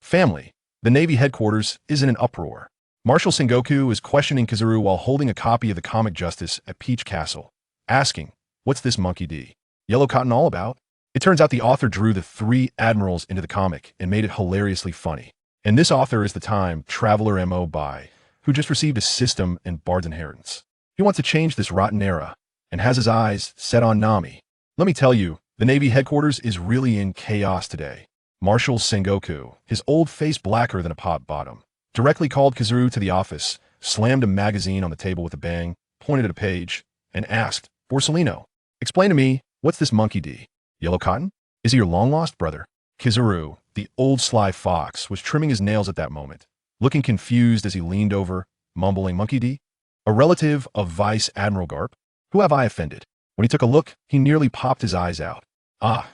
Family. The Navy headquarters is in an uproar. Marshal Sengoku is questioning Kizaru while holding a copy of the comic Justice at Peach Castle, asking, "What's this monkey D. Yellow Cotton all about?" It turns out the author drew the three admirals into the comic and made it hilariously funny. And this author is the time traveler M.O. Bai, who just received a system in Bard's inheritance. He wants to change this rotten era and has his eyes set on Nami. Let me tell you, the Navy headquarters is really in chaos today. Marshal Sengoku, his old face blacker than a pot bottom, directly called Kizaru to the office, slammed a magazine on the table with a bang, pointed at a page, and asked, "Borsellino, explain to me, what's this monkey D. Yellow Cotton? Is he your long-lost brother?" Kizaru, the old sly fox, was trimming his nails at that moment, looking confused as he leaned over, mumbling, "Monkey D? A relative of Vice Admiral Garp? Who have I offended?" When he took a look, he nearly popped his eyes out.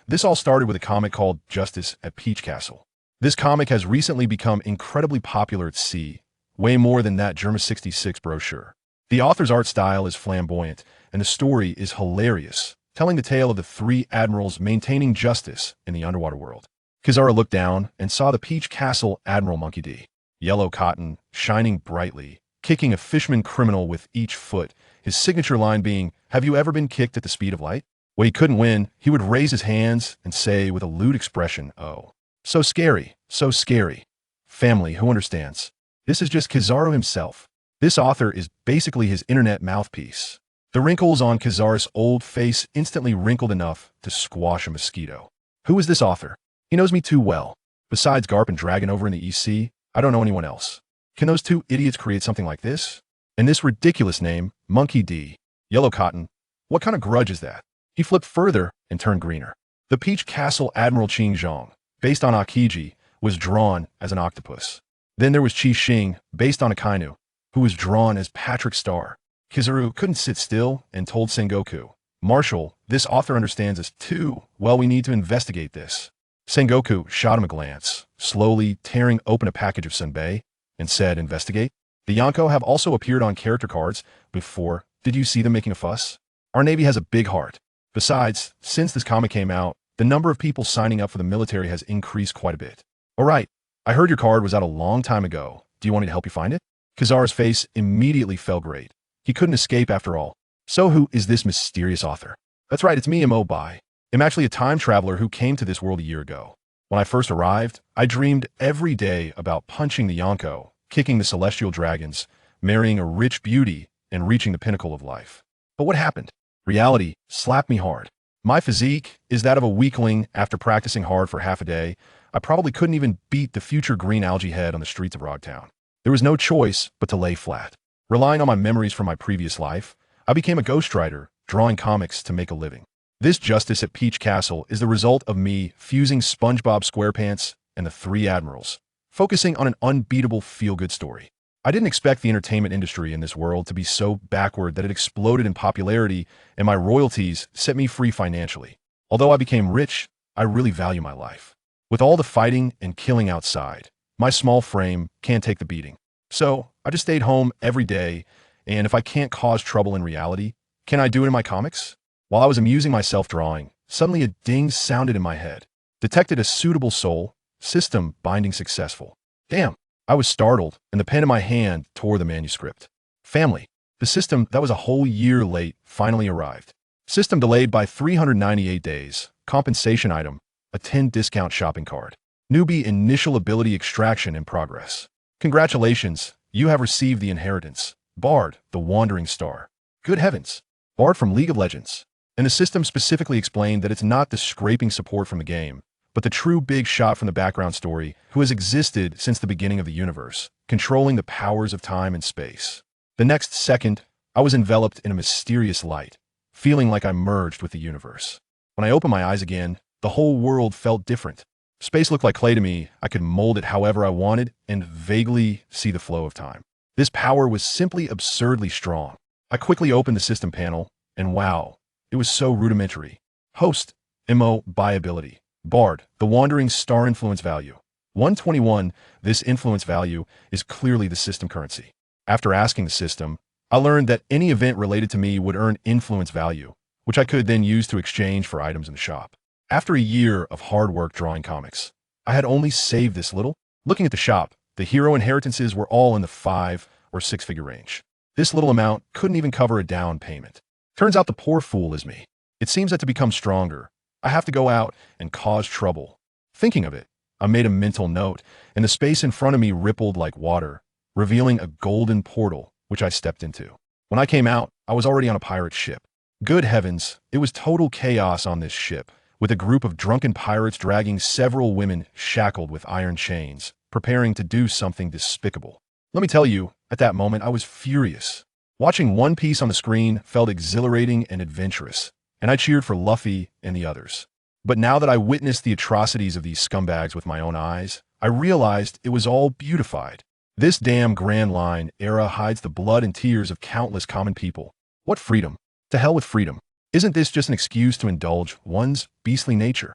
This all started with a comic called Justice at Peach Castle. This comic has recently become incredibly popular at sea, way more than that Germa 66 brochure. The author's art style is flamboyant, and the story is hilarious, telling the tale of the three admirals maintaining justice in the underwater world. Kizaru looked down and saw the Peach Castle Admiral Monkey D. Yellow Cotton, shining brightly, kicking a fisherman criminal with each foot, his signature line being, "Have you ever been kicked at the speed of light?" When he couldn't win, he would raise his hands and say with a lewd expression, "Oh, so scary, so scary." Family, who understands? This is just Kizaru himself. This author is basically his internet mouthpiece. The wrinkles on Kizaru's old face instantly wrinkled enough to squash a mosquito. Who is this author? He knows me too well. Besides Garp and Dragon over in the EC, I don't know anyone else. Can those two idiots create something like this? And this ridiculous name, Monkey D. Yellow Cotton, what kind of grudge is that? He flipped further and turned greener. The Peach Castle Admiral Qing Zhong, based on Akiji, was drawn as an octopus. Then there was Qi Xing, based on Akainu, who was drawn as Patrick Star. Kizaru couldn't sit still and told Sengoku, "Marshal, this author understands us too. Well, we need to investigate this." Sengoku shot him a glance, slowly tearing open a package of senbei, and said, "Investigate? The Yonko have also appeared on character cards before. Did you see them making a fuss? Our Navy has a big heart. Besides, since this comic came out, the number of people signing up for the military has increased quite a bit. All right, I heard your card was out a long time ago. Do you want me to help you find it?" Kizaru's face immediately fell great. He couldn't escape after all. So who is this mysterious author? That's right, it's me, M.O. Bai. I'm actually a time traveler who came to this world a year ago. When I first arrived, I dreamed every day about punching the Yonko, kicking the celestial dragons, marrying a rich beauty, and reaching the pinnacle of life. But what happened? Reality slapped me hard. My physique is that of a weakling after practicing hard for half a day. I probably couldn't even beat the future green algae head on the streets of Rogtown. There was no choice but to lay flat. Relying on my memories from my previous life, I became a ghostwriter, drawing comics to make a living. This Justice at Peach Castle is the result of me fusing SpongeBob SquarePants and the three admirals, focusing on an unbeatable feel-good story. I didn't expect the entertainment industry in this world to be so backward that it exploded in popularity, and my royalties set me free financially. Although I became rich, I really value my life. With all the fighting and killing outside, my small frame can't take the beating. So I just stayed home every day, and if I can't cause trouble in reality, can I do it in my comics? While I was amusing myself drawing, suddenly a ding sounded in my head. Detected a suitable soul, system binding successful. Damn. I was startled, and the pen in my hand tore the manuscript. Family. The system that was a whole year late finally arrived. System delayed by 398 days. Compensation item, a 10 discount shopping card. Newbie initial ability extraction in progress. Congratulations, you have received the inheritance. Bard, the Wandering Star. Good heavens. Bard from League of Legends. And the system specifically explained that it's not the scraping support from the game, but the true big shot from the background story who has existed since the beginning of the universe, controlling the powers of time and space. The next second, I was enveloped in a mysterious light, feeling like I merged with the universe. When I opened my eyes again, the whole world felt different. Space looked like clay to me. I could mold it however I wanted and vaguely see the flow of time. This power was simply absurdly strong. I quickly opened the system panel, and wow, it was so rudimentary. Host, MO, Buy ability. Bard, the Wandering Star influence value. 121, this influence value is clearly the system currency. After asking the system, I learned that any event related to me would earn influence value, which I could then use to exchange for items in the shop. After a year of hard work drawing comics, I had only saved this little. Looking at the shop, the hero inheritances were all in the 5 or 6-figure range. This little amount couldn't even cover a down payment. Turns out the poor fool is me. It seems that to become stronger, I have to go out and cause trouble. Thinking of it, I made a mental note, and the space in front of me rippled like water, revealing a golden portal, which I stepped into. When I came out, I was already on a pirate ship. Good heavens, it was total chaos on this ship, with a group of drunken pirates dragging several women shackled with iron chains, preparing to do something despicable. Let me tell you, at that moment I was furious. Watching One Piece on the screen felt exhilarating and adventurous, and I cheered for Luffy and the others. But now that I witnessed the atrocities of these scumbags with my own eyes, I realized it was all beautified. This damn Grand Line era hides the blood and tears of countless common people. What freedom? To hell with freedom. Isn't this just an excuse to indulge one's beastly nature?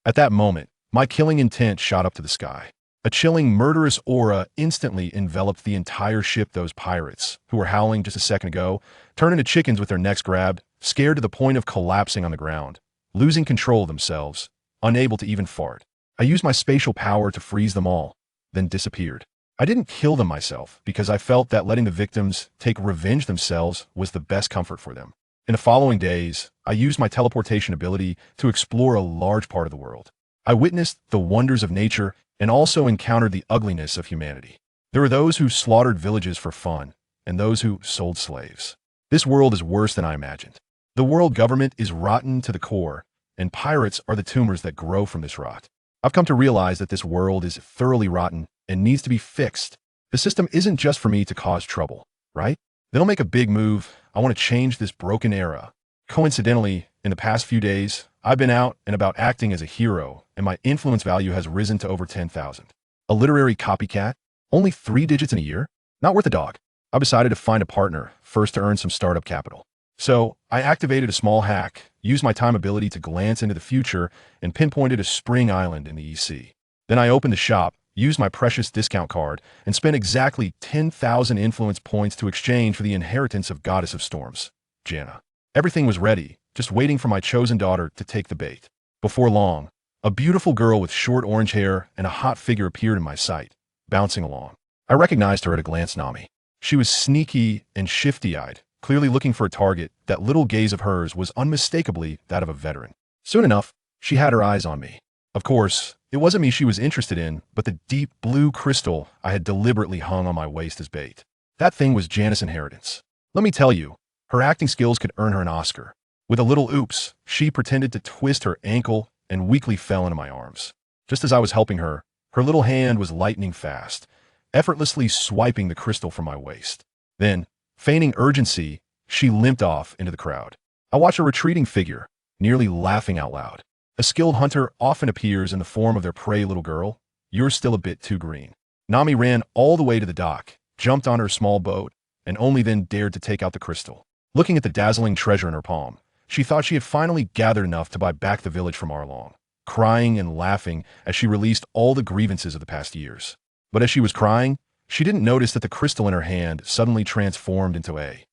At that moment, my killing intent shot up to the sky. A chilling, murderous aura instantly enveloped the entire ship. Those pirates, who were howling just a second ago, turned into chickens with their necks grabbed, scared to the point of collapsing on the ground, losing control of themselves, unable to even fart. I used my spatial power to freeze them all, then disappeared. I didn't kill them myself because I felt that letting the victims take revenge themselves was the best comfort for them. In the following days, I used my teleportation ability to explore a large part of the world. I witnessed the wonders of nature and also encountered the ugliness of humanity. There were those who slaughtered villages for fun, and those who sold slaves. This world is worse than I imagined. The world government is rotten to the core, and pirates are the tumors that grow from this rot. I've come to realize that this world is thoroughly rotten and needs to be fixed. The system isn't just for me to cause trouble, right? Then I'll make a big move. I want to change this broken era. Coincidentally, in the past few days, I've been out and about acting as a hero, and my influence value has risen to over 10,000. A literary copycat? Only 3 digits in a year? Not worth a dog. I decided to find a partner, first to earn some startup capital. So, I activated a small hack, used my time ability to glance into the future, and pinpointed a spring island in the EC. Then I opened the shop, used my precious discount card, and spent exactly 10,000 influence points to exchange for the inheritance of Goddess of Storms, Janna. Everything was ready, just waiting for my chosen daughter to take the bait. Before long, a beautiful girl with short orange hair and a hot figure appeared in my sight, bouncing along. I recognized her at a glance. Nami. She was sneaky and shifty-eyed, clearly looking for a target. That little gaze of hers was unmistakably that of a veteran. Soon enough, she had her eyes on me. Of course, it wasn't me she was interested in, but the deep blue crystal I had deliberately hung on my waist as bait. That thing was Janna's inheritance. Let me tell you, her acting skills could earn her an Oscar. With a little oops, she pretended to twist her ankle and weakly fell into my arms. Just as I was helping her, her little hand was lightning fast, effortlessly swiping the crystal from my waist. Then, feigning urgency, she limped off into the crowd. I watched a retreating figure, nearly laughing out loud. A skilled hunter often appears in the form of their prey. Little girl, you're still a bit too green. Nami ran all the way to the dock, jumped on her small boat, and only then dared to take out the crystal. Looking at the dazzling treasure in her palm, she thought she had finally gathered enough to buy back the village from Arlong, crying and laughing as she released all the grievances of the past years. But as she was crying, she didn't notice that the crystal in her hand suddenly transformed into a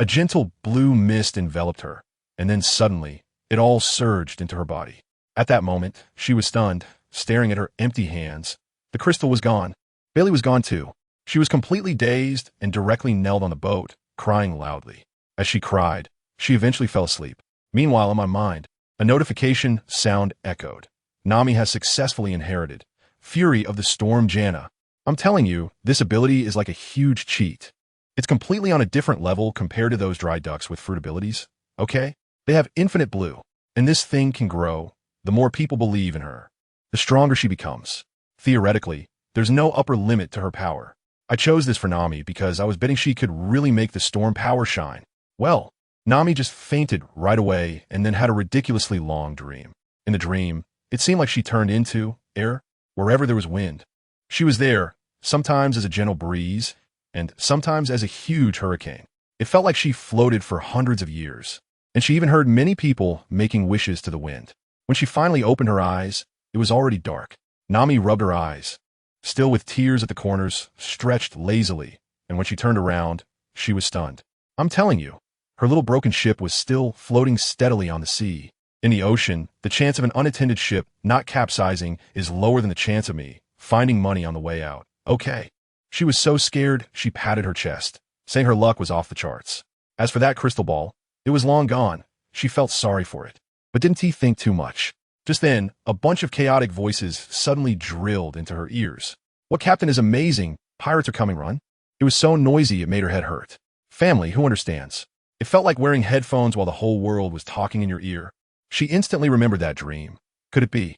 gentle blue mist enveloped her, and then suddenly, it all surged into her body. At that moment, she was stunned, staring at her empty hands. The crystal was gone. Bailey was gone too. She was completely dazed and directly knelt on the boat, crying loudly. As she cried, she eventually fell asleep. Meanwhile, in my mind, a notification sound echoed. Nami has successfully inherited Fury of the Storm Janna. I'm telling you, this ability is like a huge cheat. It's completely on a different level compared to those dry ducks with fruit abilities, okay? They have infinite blue, and this thing can grow. The more people believe in her, the stronger she becomes. Theoretically, there's no upper limit to her power. I chose this for Nami because I was betting she could really make the storm power shine. Well, Nami just fainted right away and then had a ridiculously long dream. In the dream, it seemed like she turned into air wherever there was wind. She was there, sometimes as a gentle breeze, and sometimes as a huge hurricane. It felt like she floated for hundreds of years, and she even heard many people making wishes to the wind. When she finally opened her eyes, it was already dark. Nami rubbed her eyes, still with tears at the corners, stretched lazily, and when she turned around, she was stunned. I'm telling you, her little broken ship was still floating steadily on the sea. In the ocean, the chance of an unattended ship not capsizing is lower than the chance of me finding money on the way out. Okay. She was so scared, she patted her chest, saying her luck was off the charts. As for that crystal ball, it was long gone. She felt sorry for it. But didn't he think too much? Just then, a bunch of chaotic voices suddenly drilled into her ears. What, Captain, is amazing. Pirates are coming, run. It was so noisy it made her head hurt. Family, who understands? It felt like wearing headphones while the whole world was talking in your ear. She instantly remembered that dream. Could it be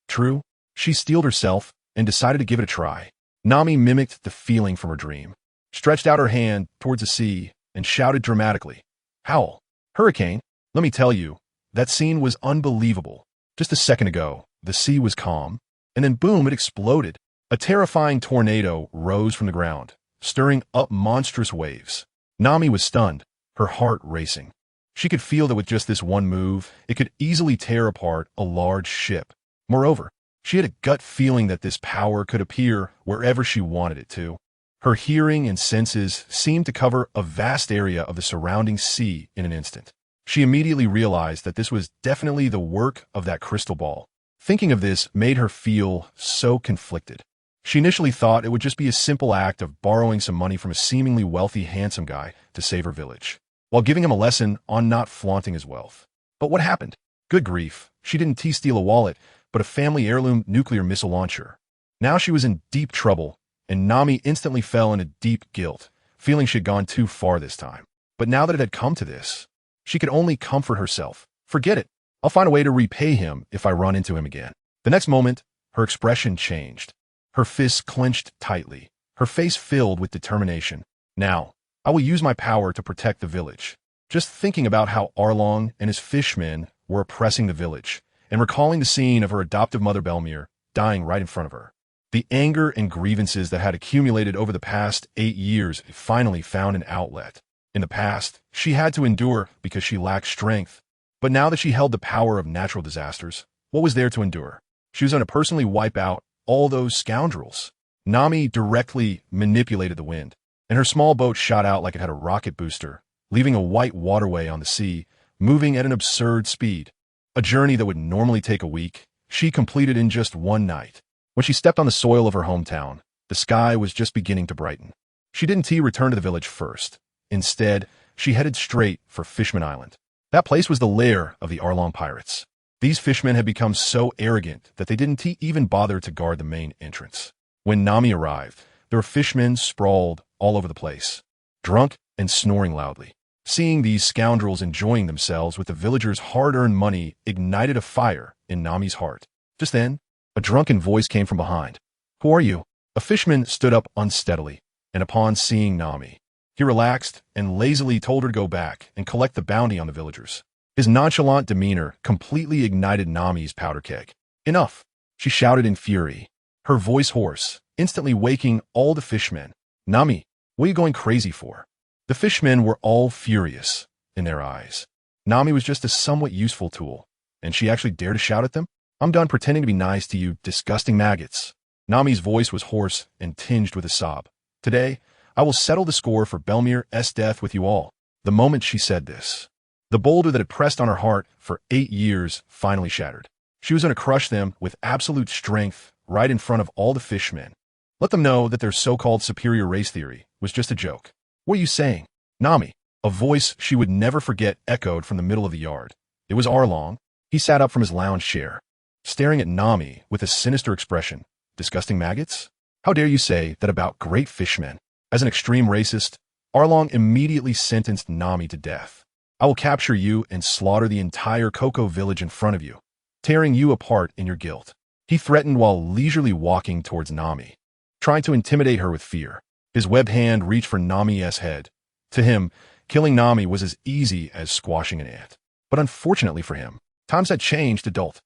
true? She steeled herself and decided to give it a try. Nami mimicked the feeling from her dream, stretched out her hand towards the sea, and shouted dramatically, "Howl! Hurricane!" Let me tell you, that scene was unbelievable. Just a second ago, the sea was calm, and then boom, it exploded. A terrifying tornado rose from the ground, stirring up monstrous waves. Nami was stunned, her heart racing. She could feel that with just this one move, it could easily tear apart a large ship. Moreover, she had a gut feeling that this power could appear wherever she wanted it to. Her hearing and senses seemed to cover a vast area of the surrounding sea in an instant. She immediately realized that this was definitely the work of that crystal ball. Thinking of this made her feel so conflicted. She initially thought it would just be a simple act of borrowing some money from a seemingly wealthy, handsome guy to save her village, while giving him a lesson on not flaunting his wealth. But what happened? Good grief, she didn't steal a wallet, but a family heirloom nuclear missile launcher. Now she was in deep trouble, and Nami instantly fell into deep guilt, feeling she had gone too far this time. But now that it had come to this, she could only comfort herself. Forget it. I'll find a way to repay him if I run into him again. The next moment, her expression changed. Her fists clenched tightly, her face filled with determination. Now, I will use my power to protect the village. Just thinking about how Arlong and his fishmen were oppressing the village, and recalling the scene of her adoptive mother Belmir dying right in front of her. The anger and grievances that had accumulated over the past 8 years finally found an outlet. In the past, she had to endure because she lacked strength. But now that she held the power of natural disasters, what was there to endure? She was going to personally wipe out all those scoundrels. Nami directly manipulated the wind, and her small boat shot out like it had a rocket booster, leaving a white waterway on the sea, moving at an absurd speed. A journey that would normally take a week, she completed in just one night. When she stepped on the soil of her hometown, the sky was just beginning to brighten. She didn't return to the village first. Instead, she headed straight for Fishman Island. That place was the lair of the Arlong pirates. These fishmen had become so arrogant that they didn't even bother to guard the main entrance. When Nami arrived, there were fishmen sprawled all over the place, drunk and snoring loudly. Seeing these scoundrels enjoying themselves with the villagers' hard-earned money ignited a fire in Nami's heart. Just then, a drunken voice came from behind. "Who are you?" A fisherman stood up unsteadily, and upon seeing Nami, he relaxed and lazily told her to go back and collect the bounty on the villagers. His nonchalant demeanor completely ignited Nami's powder keg. "Enough!" she shouted in fury, her voice hoarse, instantly waking all the fishmen. "Nami, what are you going crazy for?" The fishmen were all furious in their eyes. Nami was just a somewhat useful tool, and she actually dared to shout at them? "I'm done pretending to be nice to you disgusting maggots." Nami's voice was hoarse and tinged with a sob. "Today, I will settle the score for Belmir's death with you all." The moment she said this, the boulder that had pressed on her heart for 8 years finally shattered. She was going to crush them with absolute strength right in front of all the fishmen. Let them know that their so-called superior race theory was just a joke. "What are you saying?" "Nami," a voice she would never forget echoed from the middle of the yard. It was Arlong. He sat up from his lounge chair, staring at Nami with a sinister expression. "Disgusting maggots? How dare you say that about great fishmen?" As an extreme racist, Arlong immediately sentenced Nami to death. "I will capture you and slaughter the entire Cocoa village in front of you, tearing you apart in your guilt." He threatened while leisurely walking towards Nami, trying to intimidate her with fear. His web hand reached for Nami's head. To him, killing Nami was as easy as squashing an ant. But unfortunately for him, times had changed. "Adult.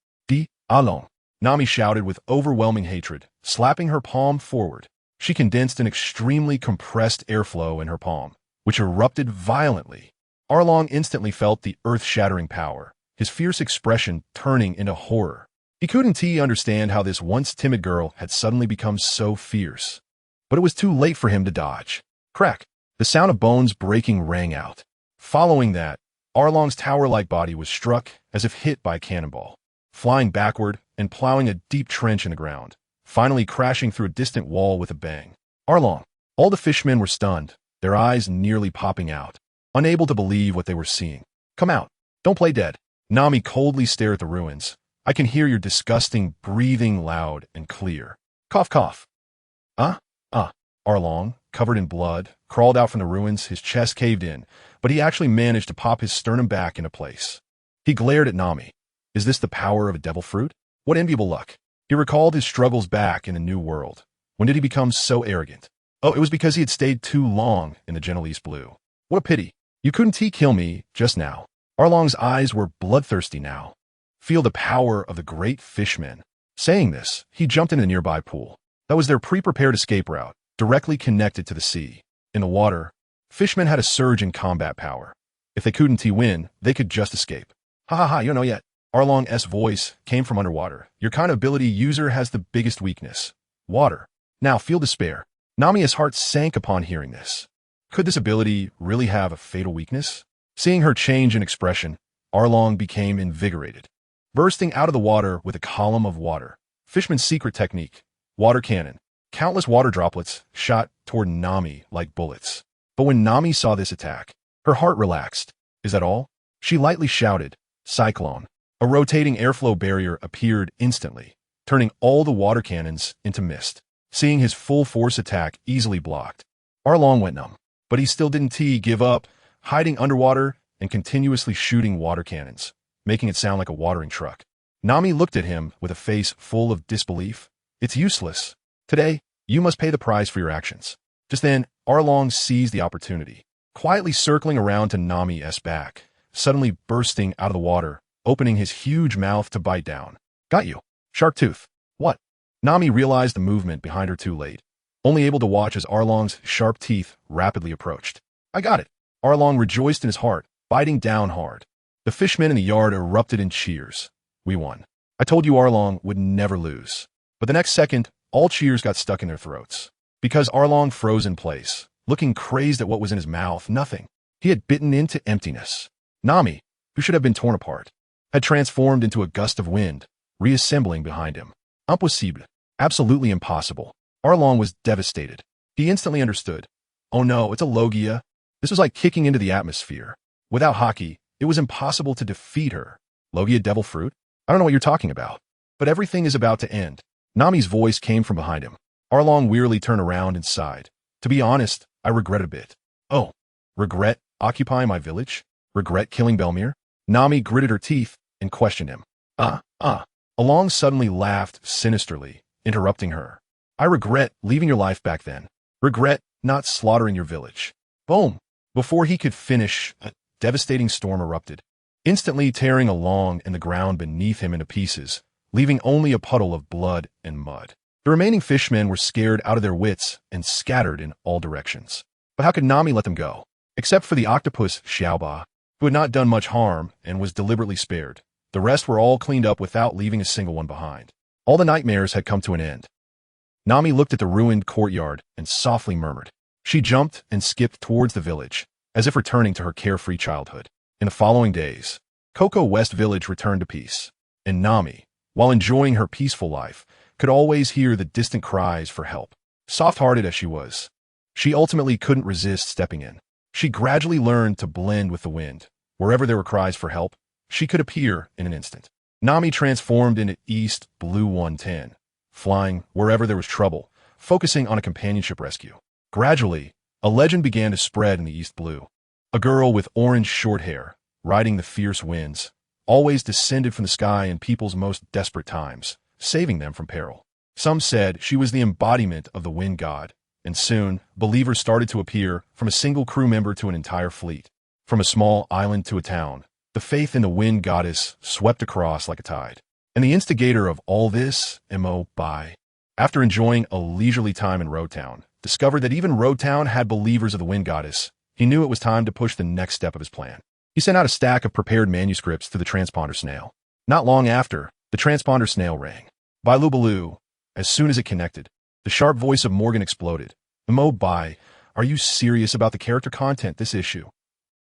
Along," Nami shouted with overwhelming hatred, slapping her palm forward. She condensed an extremely compressed airflow in her palm, which erupted violently. Arlong instantly felt the earth-shattering power, his fierce expression turning into horror. He couldn't understand how this once timid girl had suddenly become so fierce. But it was too late for him to dodge. Crack! The sound of bones breaking rang out. Following that, Arlong's tower-like body was struck as if hit by a cannonball, flying backward and plowing a deep trench in the ground, finally crashing through a distant wall with a bang. Arlong. All the fishmen were stunned, their eyes nearly popping out, unable to believe what they were seeing. Come out. Don't play dead. Nami coldly stared at the ruins. I can hear your disgusting breathing loud and clear. Cough, cough. Arlong, covered in blood, crawled out from the ruins, his chest caved in, but he actually managed to pop his sternum back into place. He glared at Nami. Is this the power of a devil fruit? What enviable luck. He recalled his struggles back in the new world. When did he become so arrogant? Oh, it was because he had stayed too long in the gentle East Blue. What a pity. You couldn't kill me just now. Arlong's eyes were bloodthirsty now. Feel the power of the great fishmen. Saying this, he jumped into the nearby pool. That was their pre-prepared escape route, directly connected to the sea. In the water, fishmen had a surge in combat power. If they couldn't win, they could just escape. Ha ha ha, you don't know yet. Arlong's voice came from underwater. Your kind of ability user has the biggest weakness. Water. Now feel despair. Nami's heart sank upon hearing this. Could this ability really have a fatal weakness? Seeing her change in expression, Arlong became invigorated. Bursting out of the water with a column of water. Fishman's secret technique. Water cannon. Countless water droplets shot toward Nami like bullets. But when Nami saw this attack, her heart relaxed. Is that all? She lightly shouted, Cyclone. A rotating airflow barrier appeared instantly, turning all the water cannons into mist. Seeing his full force attack easily blocked, Arlong went numb. But he still didn't give up, hiding underwater and continuously shooting water cannons, making it sound like a watering truck. Nami looked at him with a face full of disbelief. It's useless. Today, you must pay the price for your actions. Just then, Arlong seized the opportunity, quietly circling around to Nami's back, suddenly bursting out of the water, opening his huge mouth to bite down. Got you. Shark tooth. What? Nami realized the movement behind her too late, only able to watch as Arlong's sharp teeth rapidly approached. I got it. Arlong rejoiced in his heart, biting down hard. The fishmen in the yard erupted in cheers. We won. I told you Arlong would never lose. But the next second, all cheers got stuck in their throats. Because Arlong froze in place, looking crazed at what was in his mouth, nothing. He had bitten into emptiness. Nami, who should have been torn apart, had transformed into a gust of wind, reassembling behind him. Impossible. Absolutely impossible. Arlong was devastated. He instantly understood. Oh no, it's a Logia. This was like kicking into the atmosphere. Without Haki, it was impossible to defeat her. Logia devil fruit? I don't know what you're talking about. But everything is about to end. Nami's voice came from behind him. Arlong wearily turned around and sighed. To be honest, I regret a bit. Oh, regret occupying my village? Regret killing Belmir? Nami gritted her teeth and questioned him. Along suddenly laughed sinisterly, interrupting her. I regret leaving your life back then. Regret not slaughtering your village. Boom! Before he could finish, a devastating storm erupted, instantly tearing along and the ground beneath him into pieces, leaving only a puddle of blood and mud. The remaining fishmen were scared out of their wits and scattered in all directions. But how could Nami let them go? Except for the octopus Xiaoba, who had not done much harm and was deliberately spared. The rest were all cleaned up without leaving a single one behind. All the nightmares had come to an end. Nami looked at the ruined courtyard and softly murmured. She jumped and skipped towards the village, as if returning to her carefree childhood. In the following days, Cocoa West Village returned to peace, and Nami, while enjoying her peaceful life, could always hear the distant cries for help. Soft-hearted as she was, she ultimately couldn't resist stepping in. She gradually learned to blend with the wind. Wherever there were cries for help, she could appear in an instant. Nami transformed into East Blue 110, flying wherever there was trouble, focusing on a companionship rescue. Gradually, a legend began to spread in the East Blue. A girl with orange short hair, riding the fierce winds, always descended from the sky in people's most desperate times, saving them from peril. Some said she was the embodiment of the wind god, and soon, believers started to appear, from a single crew member to an entire fleet. From a small island to a town, the faith in the wind goddess swept across like a tide. And the instigator of all this, Mo Bai, after enjoying a leisurely time in Roadtown, discovered that even Roadtown had believers of the wind goddess. He knew it was time to push the next step of his plan. He sent out a stack of prepared manuscripts to the transponder snail. Not long after, the transponder snail rang. Bailu Baloo. As soon as it connected, the sharp voice of Morgan exploded. Mo Bai, are you serious about the character content this issue?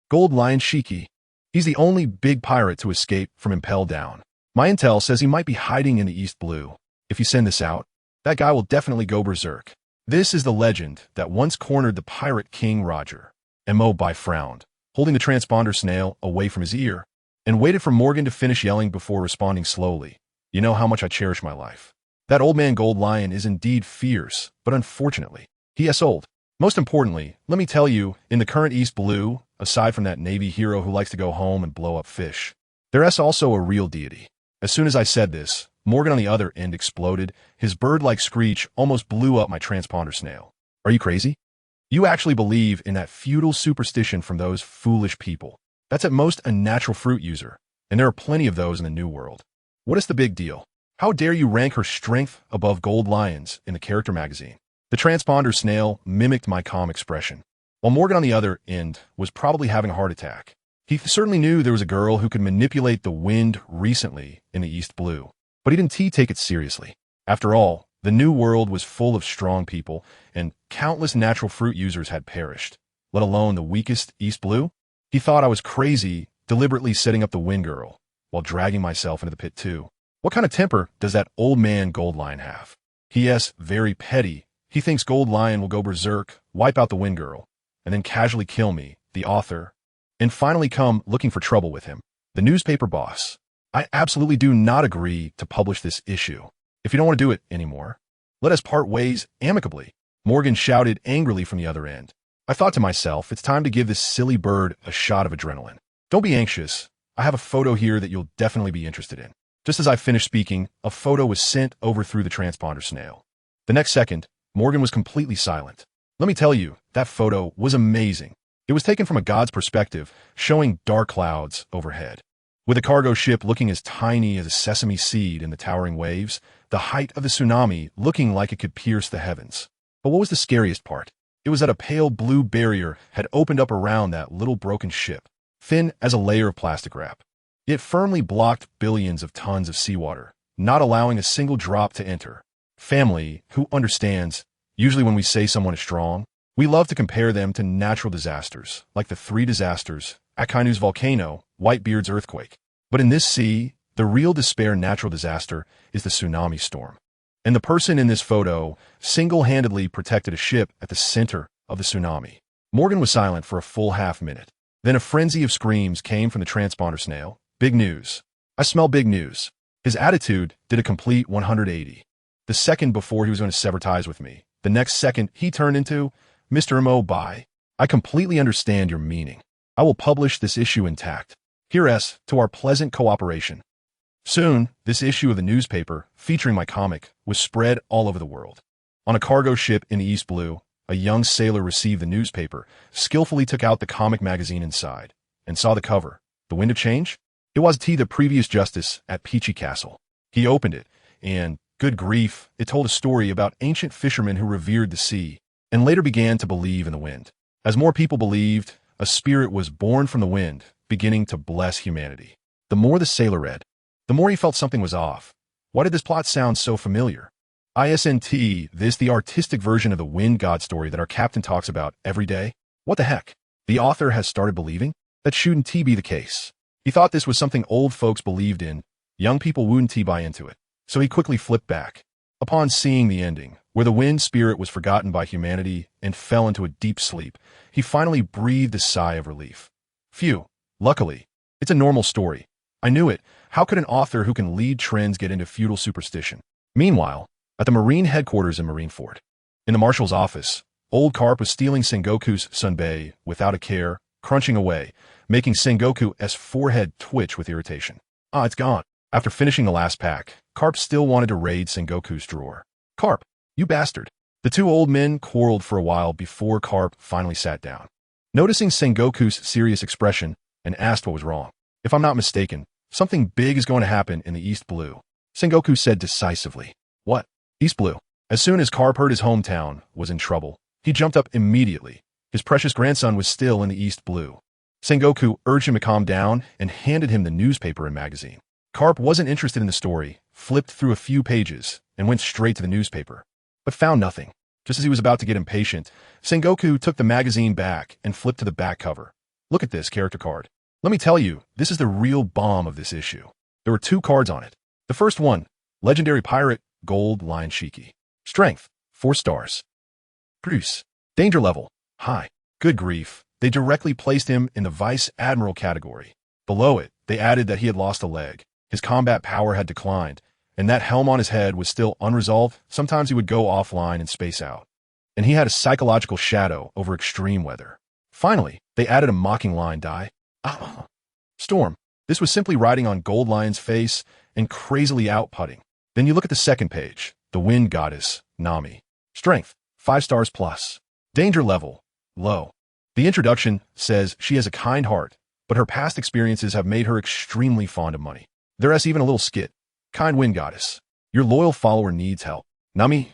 Gold Lion Shiki. He's the only big pirate to escape from Impel Down. My intel says he might be hiding in the East Blue. If you send this out, That guy will definitely go berserk. This is the legend that once cornered the pirate King Roger. Mo frowned, holding the transponder snail away from his ear, and waited for Morgan to finish yelling before responding slowly. You know how much I cherish my life. That old man Gold Lion is indeed fierce, but unfortunately, he is old. Most importantly, let me tell you, in the current East Blue, aside from that Navy hero who likes to go home and blow up fish, there is also a real deity. As soon as I said this, Morgan on the other end exploded. His bird-like screech almost blew up my transponder snail. Are you crazy? You actually believe in that feudal superstition from those foolish people. That's at most a natural fruit user, and there are plenty of those in the New World. What is the big deal? How dare you rank her strength above gold lions in the character magazine? The transponder snail mimicked my calm expression, while Morgan on the other end was probably having a heart attack. He certainly knew there was a girl who could manipulate the wind recently in the East Blue, but he didn't take it seriously. After all, the New World was full of strong people, and countless natural fruit users had perished, let alone the weakest East Blue. He thought I was crazy, deliberately setting up the Wind Girl, while dragging myself into the pit too. What kind of temper does that old man Gold Lion have? He is very petty. He thinks Gold Lion will go berserk, wipe out the Wind Girl, and then casually kill me, the author, and finally come looking for trouble with him, the newspaper boss. I absolutely do not agree to publish this issue. If you don't want to do it anymore, let us part ways amicably, Morgan shouted angrily from the other end. I thought to myself, it's time to give this silly bird a shot of adrenaline. Don't be anxious. I have a photo here that you'll definitely be interested in. Just as I finished speaking, a photo was sent over through the transponder snail. The next second, Morgan was completely silent. Let me tell you, that photo was amazing. It was taken from a god's perspective, showing dark clouds overhead, with a cargo ship looking as tiny as a sesame seed in the towering waves, the height of the tsunami looking like it could pierce the heavens. But what was the scariest part? It was that a pale blue barrier had opened up around that little broken ship, thin as a layer of plastic wrap. It firmly blocked billions of tons of seawater, not allowing a single drop to enter. Family, who understands, usually when we say someone is strong, we love to compare them to natural disasters, like the three disasters, Akainu's volcano, Whitebeard's earthquake. But in this sea, the real despair natural disaster is the tsunami storm. And the person in this photo single-handedly protected a ship at the center of the tsunami. Morgan was silent for a full half-minute. Then a frenzy of screams came from the transponder snail. Big news. I smell big news. His attitude did a complete 180. The second before he was going to sever ties with me, the next second he turned into, Mr. Mo, bye. I completely understand your meaning. I will publish this issue intact. Here's to our pleasant cooperation. Soon, this issue of the newspaper, featuring my comic, was spread all over the world. On a cargo ship in the East Blue, a young sailor received the newspaper, skillfully took out the comic magazine inside, and saw the cover. The Wind of Change? It was the previous justice at Peachy Castle. He opened it, and, good grief, it told a story about ancient fishermen who revered the sea, and later began to believe in the wind. As more people believed, a spirit was born from the wind, beginning to bless humanity. The more the sailor read, the more he felt something was off. Why did this plot sound so familiar? This the artistic version of the wind god story that our captain talks about every day? What the heck? The author has started believing? That shouldn't be the case. He thought this was something old folks believed in. Young people wouldn't buy into it. So he quickly flipped back. Upon seeing the ending, where the wind spirit was forgotten by humanity and fell into a deep sleep, he finally breathed a sigh of relief. Phew. Luckily, it's a normal story. I knew it. How could an author who can lead trends get into feudal superstition? Meanwhile, at the Marine headquarters in Marineford, in the marshal's office, old Carp was stealing Sengoku's sunbae without a care, crunching away, making Sengoku's forehead twitch with irritation. It's gone. After finishing the last pack, Carp still wanted to raid Sengoku's drawer. Carp, you bastard. The two old men quarreled for a while before Carp finally sat down, noticing Sengoku's serious expression, and asked what was wrong. If I'm not mistaken, something big is going to happen in the East Blue, Sengoku said decisively. What? East Blue. As soon as Carp heard his hometown was in trouble, he jumped up immediately. His precious grandson was still in the East Blue. Sengoku urged him to calm down and handed him the newspaper and magazine. Carp wasn't interested in the story, flipped through a few pages, and went straight to the newspaper, but found nothing. Just as he was about to get impatient, Sengoku took the magazine back and flipped to the back cover. Look at this character card. Let me tell you, this is the real bomb of this issue. There were two cards on it. The first one, legendary pirate, gold Lion Shiki. Strength, 4 stars. Bruce. Danger level, high. Good grief, they directly placed him in the Vice Admiral category. Below it, they added that he had lost a leg. His combat power had declined, and that helm on his head was still unresolved. Sometimes he would go offline and space out. And he had a psychological shadow over extreme weather. Finally, they added a mocking line, die. Storm. This was simply riding on Gold Lion's face and crazily outputting. Then you look at the second page, the wind goddess, Nami. Strength, 5 stars plus. Danger level, low. The introduction says she has a kind heart, but her past experiences have made her extremely fond of money. There's even a little skit. Kind wind goddess. Your loyal follower needs help. Nami.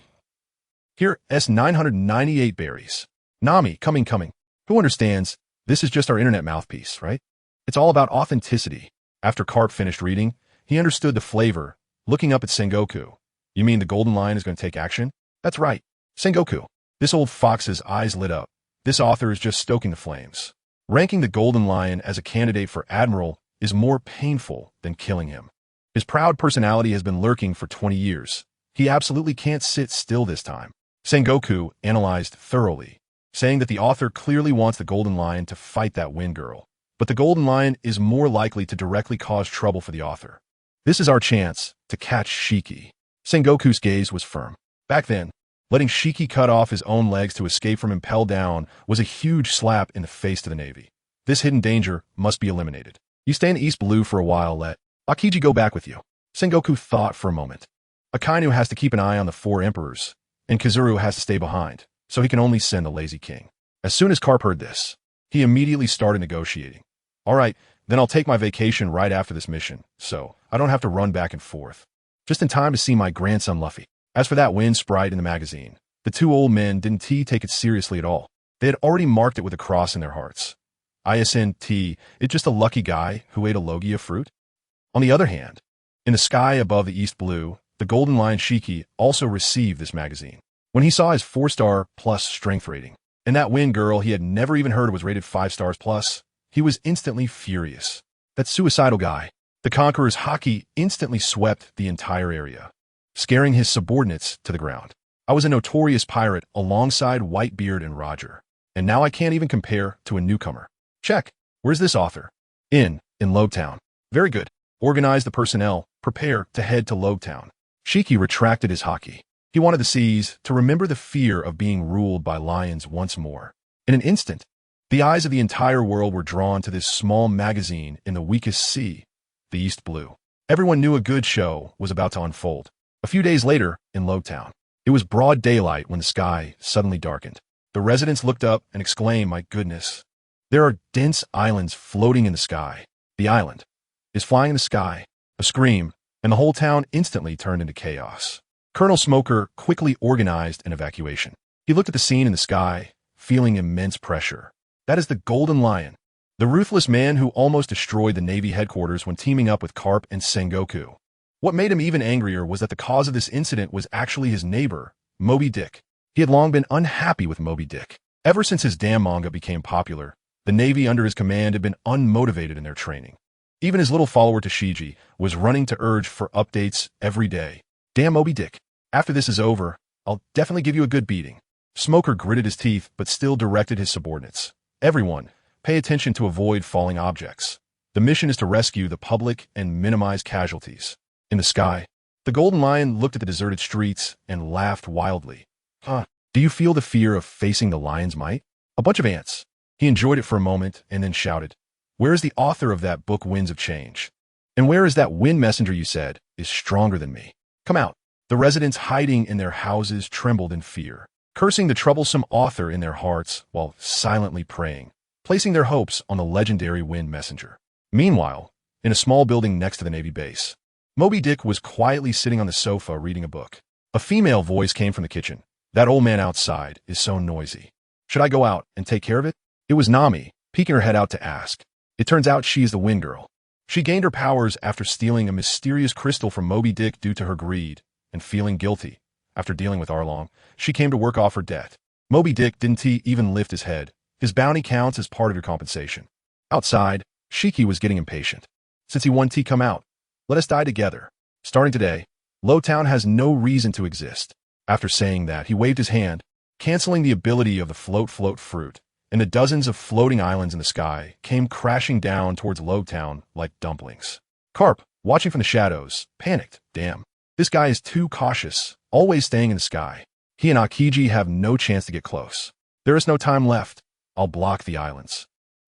Here, S998 berries. Nami, coming. Who understands? This is just our internet mouthpiece, right? It's all about authenticity. After Carp finished reading, he understood the flavor, looking up at Sengoku. You mean the Golden Lion is going to take action? That's right. Sengoku. This old fox's eyes lit up. This author is just stoking the flames. Ranking the Golden Lion as a candidate for Admiral is more painful than killing him. His proud personality has been lurking for 20 years. He absolutely can't sit still this time. Sengoku analyzed thoroughly, saying that the author clearly wants the Golden Lion to fight that Wind Girl. But the Golden Lion is more likely to directly cause trouble for the author. This is our chance to catch Shiki. Sengoku's gaze was firm. Back then, letting Shiki cut off his own legs to escape from impel down was a huge slap in the face to the Navy. This hidden danger must be eliminated. You stay in East Blue for a while, let Akiji go back with you. Sengoku thought for a moment. Akainu has to keep an eye on the 4 emperors, and Kizuru has to stay behind, so he can only send the lazy king. As soon as Carp heard this, he immediately started negotiating. All right, then I'll take my vacation right after this mission, so I don't have to run back and forth. Just in time to see my grandson Luffy. As for that wind sprite in the magazine, the 2 old men didn't take it seriously at all. They had already marked it with a cross in their hearts. ISNT, it's just a lucky guy who ate a Logia fruit. On the other hand, in the sky above the East Blue, the Golden Lion Shiki also received this magazine. When he saw his 4-star plus strength rating, and that Wind Girl he had never even heard was rated 5 stars plus, he was instantly furious. That suicidal guy, the Conqueror's haki, instantly swept the entire area, scaring his subordinates to the ground. I was a notorious pirate alongside Whitebeard and Roger, and now I can't even compare to a newcomer. Check. Where's this author? In Logtown. Very good. Organize the personnel. Prepare to head to Logtown. Shiki retracted his haki. He wanted the seas to remember the fear of being ruled by lions once more. In an instant, the eyes of the entire world were drawn to this small magazine in the weakest sea, the East Blue. Everyone knew a good show was about to unfold. A few days later, in Logtown, it was broad daylight when the sky suddenly darkened. The residents looked up and exclaimed, "My goodness. There are dense islands floating in the sky. The island is flying in the sky." A scream, and the whole town instantly turned into chaos. Colonel Smoker quickly organized an evacuation. He looked at the scene in the sky, feeling immense pressure. That is the Golden Lion, the ruthless man who almost destroyed the Navy headquarters when teaming up with Carp and Sengoku. What made him even angrier was that the cause of this incident was actually his neighbor, Moby Dick. He had long been unhappy with Moby Dick. Ever since his damn manga became popular, the Navy under his command had been unmotivated in their training. Even his little follower Tashiji was running to urge for updates every day. Damn Moby Dick. After this is over, I'll definitely give you a good beating. Smoker gritted his teeth but still directed his subordinates. Everyone, pay attention to avoid falling objects. The mission is to rescue the public and minimize casualties. In the sky, the Golden Lion looked at the deserted streets and laughed wildly. Do you feel the fear of facing the lion's might? A bunch of ants. He enjoyed it for a moment and then shouted, "Where is the author of that book, Winds of Change? And where is that wind messenger you said is stronger than me? Come out." The residents hiding in their houses trembled in fear, cursing the troublesome author in their hearts while silently praying, placing their hopes on the legendary wind messenger. Meanwhile, in a small building next to the Navy base, Moby Dick was quietly sitting on the sofa reading a book. A female voice came from the kitchen. "That old man outside is so noisy. Should I go out and take care of it?" It was Nami, peeking her head out to ask. It turns out she is the Wind Girl. She gained her powers after stealing a mysterious crystal from Moby Dick due to her greed, and feeling guilty. After dealing with Arlong, she came to work off her debt. Moby Dick didn't even lift his head. His bounty counts as part of your compensation. Outside, Shiki was getting impatient. "Since he won T, come out. Let us die together. Starting today, Lowtown has no reason to exist." After saying that, he waved his hand, canceling the ability of the float fruit, and the dozens of floating islands in the sky came crashing down towards Lowtown like dumplings. Carp, watching from the shadows, panicked. Damn, this guy is too cautious, always staying in the sky. He and Akiji have no chance to get close. There is no time left. I'll block the islands.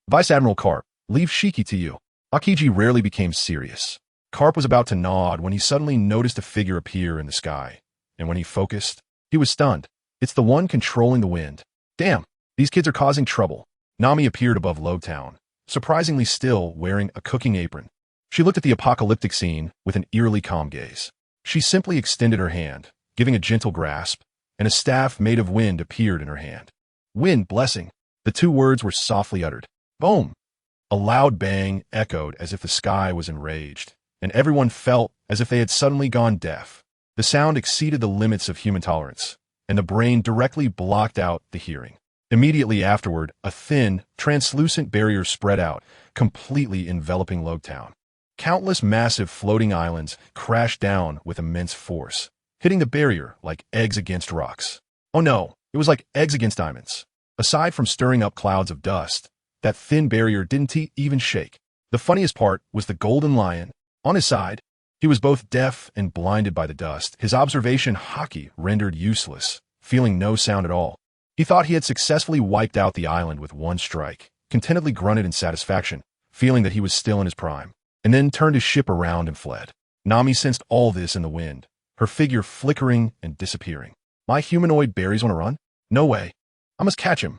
Vice Admiral Carp, leave Shiki to you. Akiji rarely became serious. Carp was about to nod when he suddenly noticed a figure appear in the sky. And when he focused, he was stunned. It's the one controlling the wind. Damn, these kids are causing trouble. Nami appeared above Lowtown, surprisingly still wearing a cooking apron. She looked at the apocalyptic scene with an eerily calm gaze. She simply extended her hand, giving a gentle grasp, and a staff made of wind appeared in her hand. Wind blessing. The two words were softly uttered. Boom! A loud bang echoed as if the sky was enraged, and everyone felt as if they had suddenly gone deaf. The sound exceeded the limits of human tolerance, and the brain directly blocked out the hearing. Immediately afterward, a thin, translucent barrier spread out, completely enveloping Lowtown. Countless massive floating islands crashed down with immense force, hitting the barrier like eggs against rocks. Oh no, it was like eggs against diamonds. Aside from stirring up clouds of dust, that thin barrier didn't even shake. The funniest part was the Golden Lion. On his side, he was both deaf and blinded by the dust, his observation hockey rendered useless, feeling no sound at all. He thought he had successfully wiped out the island with one strike, contentedly grunted in satisfaction, feeling that he was still in his prime, and then turned his ship around and fled. Nami sensed all this in the wind, her figure flickering and disappearing. My humanoid berries on a run? No way. I must catch him.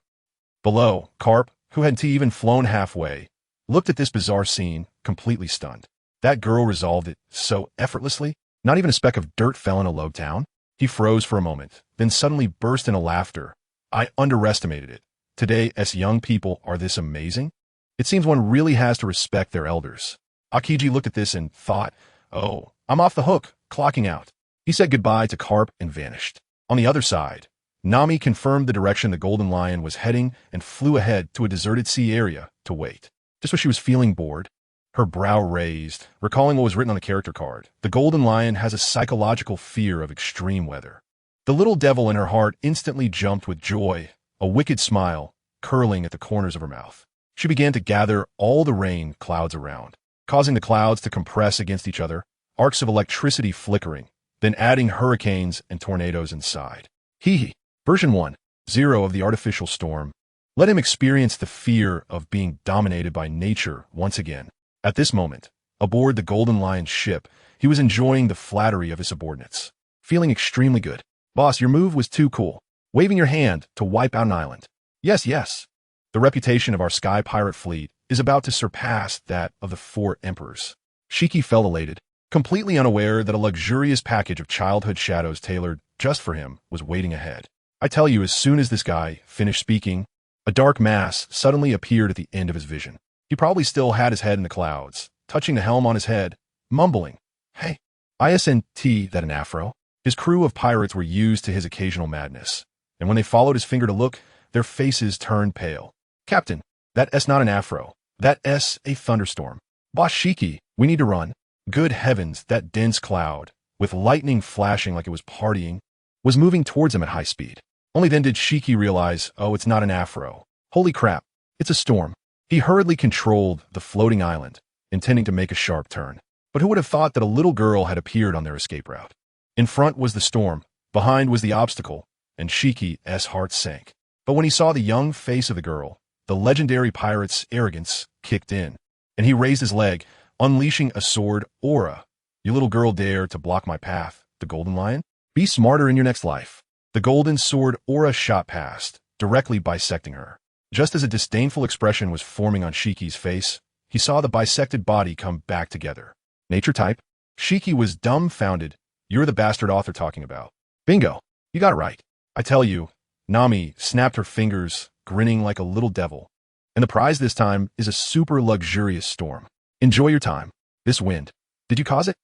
Below, Carp, who hadn't even flown halfway, looked at this bizarre scene, completely stunned. That girl resolved it so effortlessly, not even a speck of dirt fell in a Lowtown. He froze for a moment, then suddenly burst into laughter. I underestimated it. Today, as young people are this amazing? It seems one really has to respect their elders. Akiji looked at this and thought, oh, I'm off the hook, clocking out. He said goodbye to Carp and vanished. On the other side, Nami confirmed the direction the Golden Lion was heading and flew ahead to a deserted sea area to wait. Just when she was feeling bored, her brow raised, recalling what was written on the character card. The Golden Lion has a psychological fear of extreme weather. The little devil in her heart instantly jumped with joy, a wicked smile curling at the corners of her mouth. She began to gather all the rain clouds around, causing the clouds to compress against each other, arcs of electricity flickering, then adding hurricanes and tornadoes inside. Hee. Version 1.0 of the artificial storm. Let him experience the fear of being dominated by nature once again. At this moment, aboard the Golden Lion's ship, he was enjoying the flattery of his subordinates, feeling extremely good. Boss, your move was too cool. Waving your hand to wipe out an island. Yes. The reputation of our sky pirate fleet is about to surpass that of the 4 emperors. Shiki felt elated, completely unaware that a luxurious package of childhood shadows tailored just for him was waiting ahead. I tell you, as soon as this guy finished speaking, a dark mass suddenly appeared at the end of his vision. He probably still had his head in the clouds, touching the helm on his head, mumbling, hey, isn't that an afro? His crew of pirates were used to his occasional madness, and when they followed his finger to look, their faces turned pale. Captain, that S not an afro. That S a thunderstorm. Boss Shiki, we need to run. Good heavens, that dense cloud, with lightning flashing like it was partying, was moving towards him at high speed. Only then did Shiki realize, oh, it's not an afro. Holy crap, it's a storm. He hurriedly controlled the floating island, intending to make a sharp turn. But who would have thought that a little girl had appeared on their escape route? In front was the storm, behind was the obstacle, and Shiki's heart sank. But when he saw the young face of the girl, the legendary pirate's arrogance kicked in, and he raised his leg, unleashing a sword aura. You little girl dare to block my path, the Golden Lion? Be smarter in your next life. The golden sword aura shot past, directly bisecting her. Just as a disdainful expression was forming on Shiki's face, he saw the bisected body come back together. Nature type? Shiki was dumbfounded. You're the bastard author talking about. Bingo. You got it right. I tell you, Nami snapped her fingers, grinning like a little devil. And the prize this time is a super luxurious storm. Enjoy your time. This wind. Did you cause it?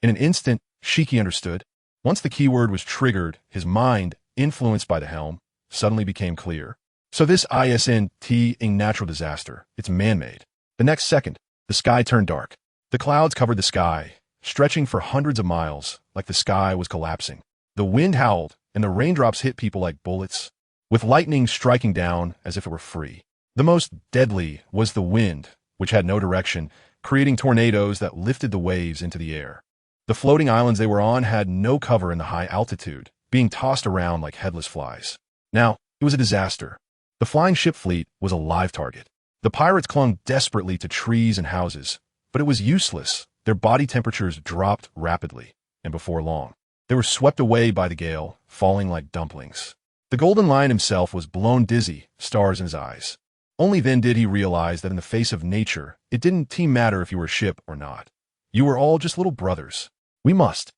In an instant, Shiki understood. Once the keyword was triggered, his mind, influenced by the helm, suddenly became clear. So this isn't a natural disaster. It's man-made. The next second, the sky turned dark. The clouds covered the sky, stretching for hundreds of miles, like the sky was collapsing. The wind howled, and the raindrops hit people like bullets, with lightning striking down as if it were free. The most deadly was the wind, which had no direction, creating tornadoes that lifted the waves into the air. The floating islands they were on had no cover in the high altitude, being tossed around like headless flies. Now, it was a disaster. The flying ship fleet was a live target. The pirates clung desperately to trees and houses, but it was useless. Their body temperatures dropped rapidly, and before long, they were swept away by the gale, falling like dumplings. The Golden Lion himself was blown dizzy, stars in his eyes. Only then did he realize that in the face of nature, it didn't matter if you were a ship or not. You were all just little brothers. We must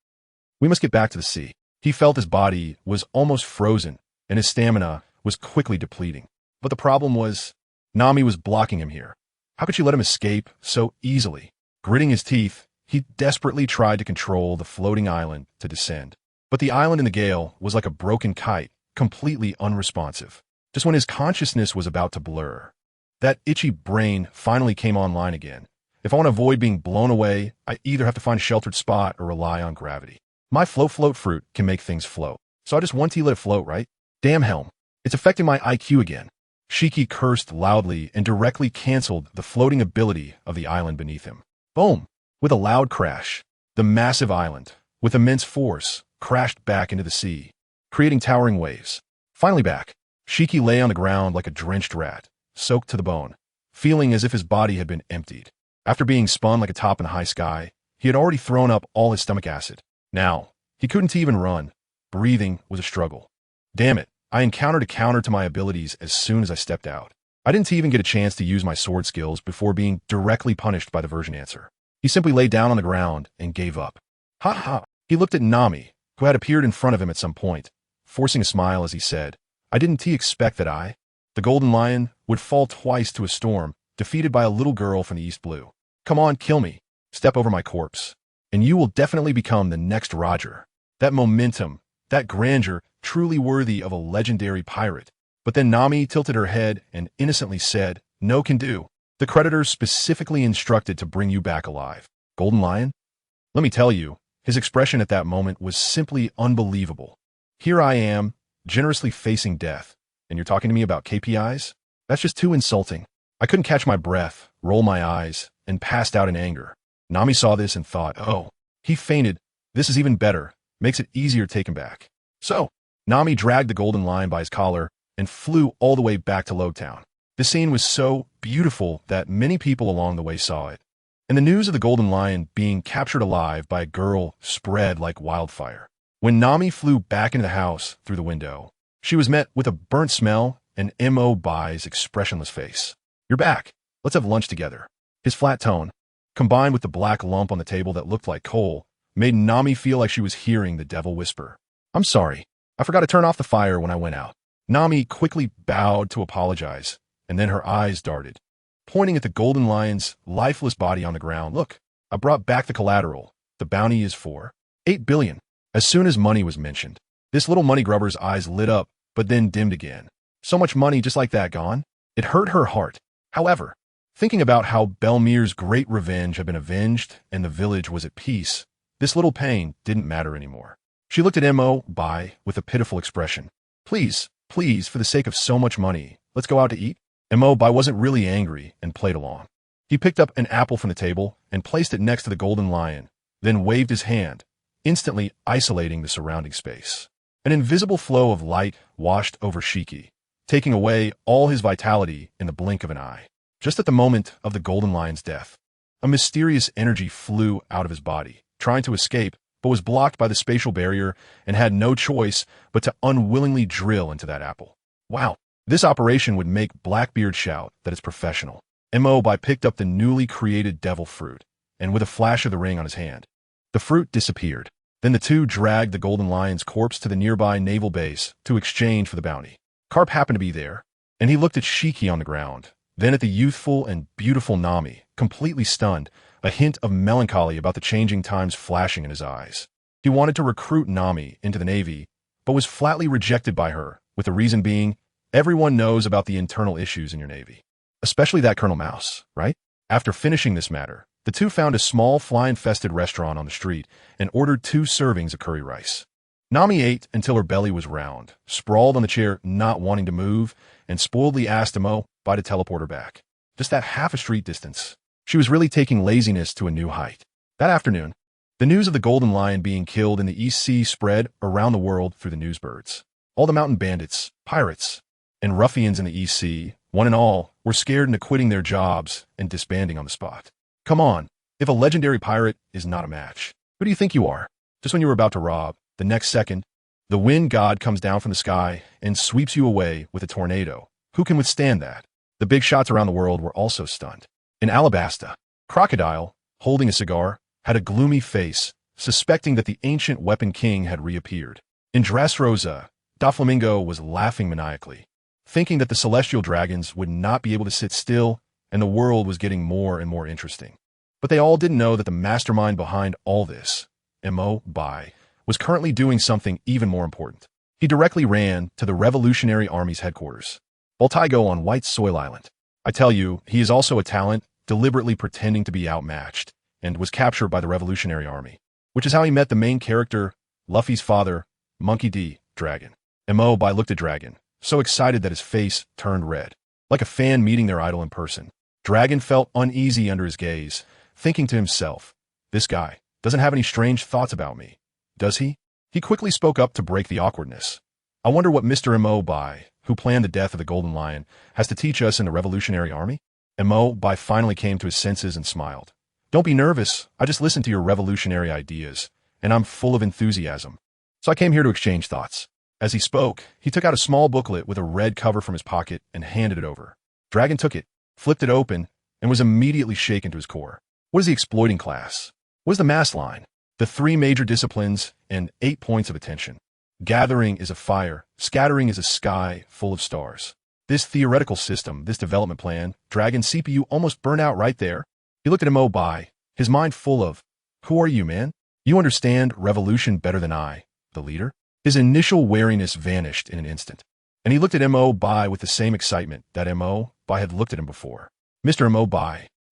get back to the sea. He felt his body was almost frozen, and his stamina was quickly depleting. But the problem was, Nami was blocking him here. How could she let him escape so easily? Gritting his teeth, he desperately tried to control the floating island to descend. But the island in the gale was like a broken kite, completely unresponsive. Just when his consciousness was about to blur, that itchy brain finally came online again. If I want to avoid being blown away, I either have to find a sheltered spot or rely on gravity. My float fruit can make things float, so I just want to let it float, right? Damn helm. It's affecting my IQ again. Shiki cursed loudly and directly canceled the floating ability of the island beneath him. Boom! With a loud crash, the massive island, with immense force, crashed back into the sea, creating towering waves. Finally back, Shiki lay on the ground like a drenched rat, soaked to the bone, feeling as if his body had been emptied. After being spun like a top in the high sky, he had already thrown up all his stomach acid. Now, he couldn't even run. Breathing was a struggle. Damn it, I encountered a counter to my abilities as soon as I stepped out. I didn't even get a chance to use my sword skills before being directly punished by the version answer. He simply lay down on the ground and gave up. Ha ha! He looked at Nami, who had appeared in front of him at some point, forcing a smile as he said, I didn't expect that I, the Golden Lion, would fall twice to a storm, defeated by a little girl from the East Blue. Come on, kill me. Step over my corpse, and you will definitely become the next Roger. That momentum, that grandeur, truly worthy of a legendary pirate. But then Nami tilted her head and innocently said, no can do. The creditors specifically instructed to bring you back alive. Golden Lion? Let me tell you, his expression at that moment was simply unbelievable. Here I am, generously facing death, and you're talking to me about KPIs? That's just too insulting. I couldn't catch my breath, roll my eyes, and passed out in anger. Nami saw this and thought, oh, he fainted. This is even better. Makes it easier to take him back. So, Nami dragged the Golden Lion by his collar and flew all the way back to Lowtown. The scene was so beautiful that many people along the way saw it. And the news of the Golden Lion being captured alive by a girl spread like wildfire. When Nami flew back into the house through the window, she was met with a burnt smell and Bai's expressionless face. You're back. Let's have lunch together. His flat tone, combined with the black lump on the table that looked like coal, made Nami feel like she was hearing the devil whisper. I'm sorry. I forgot to turn off the fire when I went out. Nami quickly bowed to apologize, and then her eyes darted, pointing at the Golden Lion's lifeless body on the ground. Look, I brought back the collateral. The bounty is for 8 billion. As soon as money was mentioned, this little money grubber's eyes lit up, but then dimmed again. So much money just like that gone? It hurt her heart. However, thinking about how Belmir's great revenge had been avenged and the village was at peace, this little pain didn't matter anymore. She looked at Bai with a pitiful expression. Please, for the sake of so much money, let's go out to eat? Bai wasn't really angry and played along. He picked up an apple from the table and placed it next to the Golden Lion, then waved his hand, instantly isolating the surrounding space. An invisible flow of light washed over Shiki, taking away all his vitality in the blink of an eye. Just at the moment of the Golden Lion's death, a mysterious energy flew out of his body, trying to escape, but was blocked by the spatial barrier and had no choice but to unwillingly drill into that apple. Wow, this operation would make Blackbeard shout that it's professional. Bai picked up the newly created devil fruit, and with a flash of the ring on his hand, the fruit disappeared. Then the two dragged the Golden Lion's corpse to the nearby naval base to exchange for the bounty. Karp happened to be there, and he looked at Shiki on the ground, then at the youthful and beautiful Nami, completely stunned, a hint of melancholy about the changing times flashing in his eyes. He wanted to recruit Nami into the Navy, but was flatly rejected by her, with the reason being, everyone knows about the internal issues in your Navy. Especially that Colonel Mouse, right? After finishing this matter, the two found a small fly-infested restaurant on the street and ordered 2 servings of curry rice. Nami ate until her belly was round, sprawled on the chair not wanting to move, and spoiledly asked Emo to teleport her back. Just that half a street distance. She was really taking laziness to a new height. That afternoon, the news of the golden lion being killed in the East Sea spread around the world through the newsbirds. All the mountain bandits, pirates, and ruffians in the East Sea, one and all, were scared into quitting their jobs and disbanding on the spot. Come on, if a legendary pirate is not a match, who do you think you are? Just when you were about to rob, the next second, the wind god comes down from the sky and sweeps you away with a tornado. Who can withstand that? The big shots around the world were also stunned. In Alabasta, Crocodile, holding a cigar, had a gloomy face, suspecting that the ancient weapon king had reappeared. In Dressrosa, Doflamingo was laughing maniacally, thinking that the celestial dragons would not be able to sit still and the world was getting more and more interesting. But they all didn't know that the mastermind behind all this, Emo, was currently doing something even more important. He directly ran to the Revolutionary Army's headquarters, Baltigo on White Soil Island. I tell you, he is also a talent, deliberately pretending to be outmatched, and was captured by the Revolutionary Army, which is how he met the main character, Luffy's father, Monkey D. Dragon. Emo looked at Dragon, so excited that his face turned red, like a fan meeting their idol in person. Dragon felt uneasy under his gaze, thinking to himself, this guy doesn't have any strange thoughts about me, does he? He quickly spoke up to break the awkwardness. I wonder what Mr. Emo, who planned the death of the Golden Lion, has to teach us in the Revolutionary Army? Emo finally came to his senses and smiled. Don't be nervous, I just listened to your revolutionary ideas, and I'm full of enthusiasm. So I came here to exchange thoughts. As he spoke, he took out a small booklet with a red cover from his pocket and handed it over. Dragon took it, flipped it open, and was immediately shaken to his core. What is the exploiting class? What is the mass line? The 3 major disciplines and 8 points of attention. Gathering is a fire, scattering is a sky full of stars. This theoretical system, this development plan, Dragon's CPU almost burned out right there. He looked at Emo, his mind full of, who are you, man? You understand revolution better than I, the leader? His initial wariness vanished in an instant, and he looked at Emo with the same excitement that Emo had looked at him before. Mr. Emo,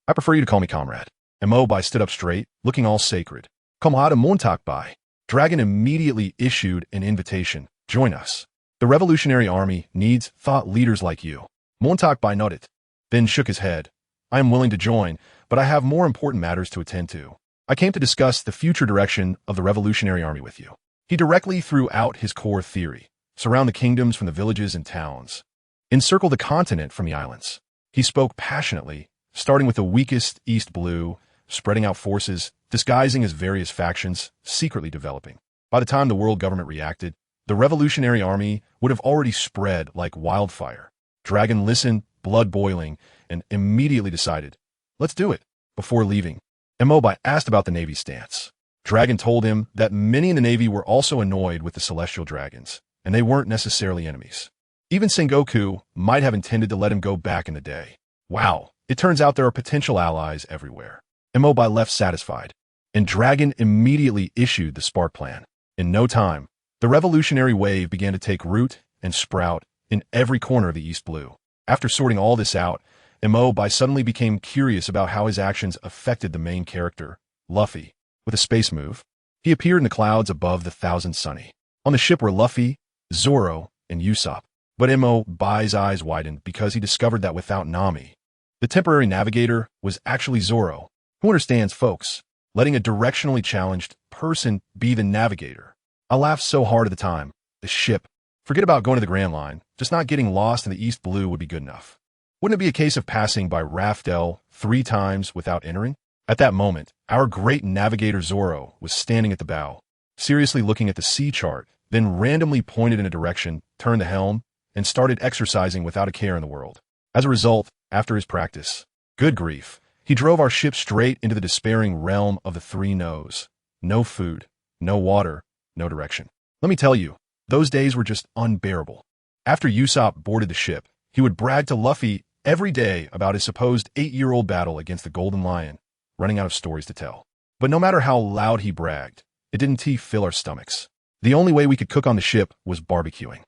I prefer you to call me comrade. Emo stood up straight, looking all sacred. Kamada Montak Dragon immediately issued an invitation. Join us. The Revolutionary Army needs thought leaders like you. Montak nodded, then shook his head. I am willing to join, but I have more important matters to attend to. I came to discuss the future direction of the Revolutionary Army with you. He directly threw out his core theory. Surround the kingdoms from the villages and towns. Encircle the continent from the islands. He spoke passionately, starting with the weakest East Blue, spreading out forces, disguising as various factions, secretly developing. By the time the world government reacted, the Revolutionary Army would have already spread like wildfire. Dragon listened, blood boiling, and immediately decided, let's do it. Before leaving, Emo asked about the Navy's stance. Dragon told him that many in the Navy were also annoyed with the Celestial Dragons, and they weren't necessarily enemies. Even Sengoku might have intended to let him go back in the day. Wow, it turns out there are potential allies everywhere. Emo left satisfied, and Dragon immediately issued the Spark Plan. In no time, the revolutionary wave began to take root and sprout in every corner of the East Blue. After sorting all this out, Emo suddenly became curious about how his actions affected the main character, Luffy. With a space move, he appeared in the clouds above the Thousand Sunny. On the ship were Luffy, Zoro, and Usopp. But Emo's eyes widened because he discovered that without Nami, the temporary navigator was actually Zoro. Who understands, folks? Letting a directionally challenged person be the navigator. I laughed so hard at the time. The ship. Forget about going to the Grand Line. Just not getting lost in the East Blue would be good enough. Wouldn't it be a case of passing by Raftel 3 times without entering? At that moment, our great navigator Zoro was standing at the bow, seriously looking at the sea chart, then randomly pointed in a direction, turned the helm, and started exercising without a care in the world. As a result, after his practice, good grief, he drove our ship straight into the despairing realm of the 3 no's. No food, no water, no direction. Let me tell you, those days were just unbearable. After Usopp boarded the ship, he would brag to Luffy every day about his supposed 8-year-old battle against the Golden Lion, running out of stories to tell. But no matter how loud he bragged, it didn't fill our stomachs. The only way we could cook on the ship was barbecuing.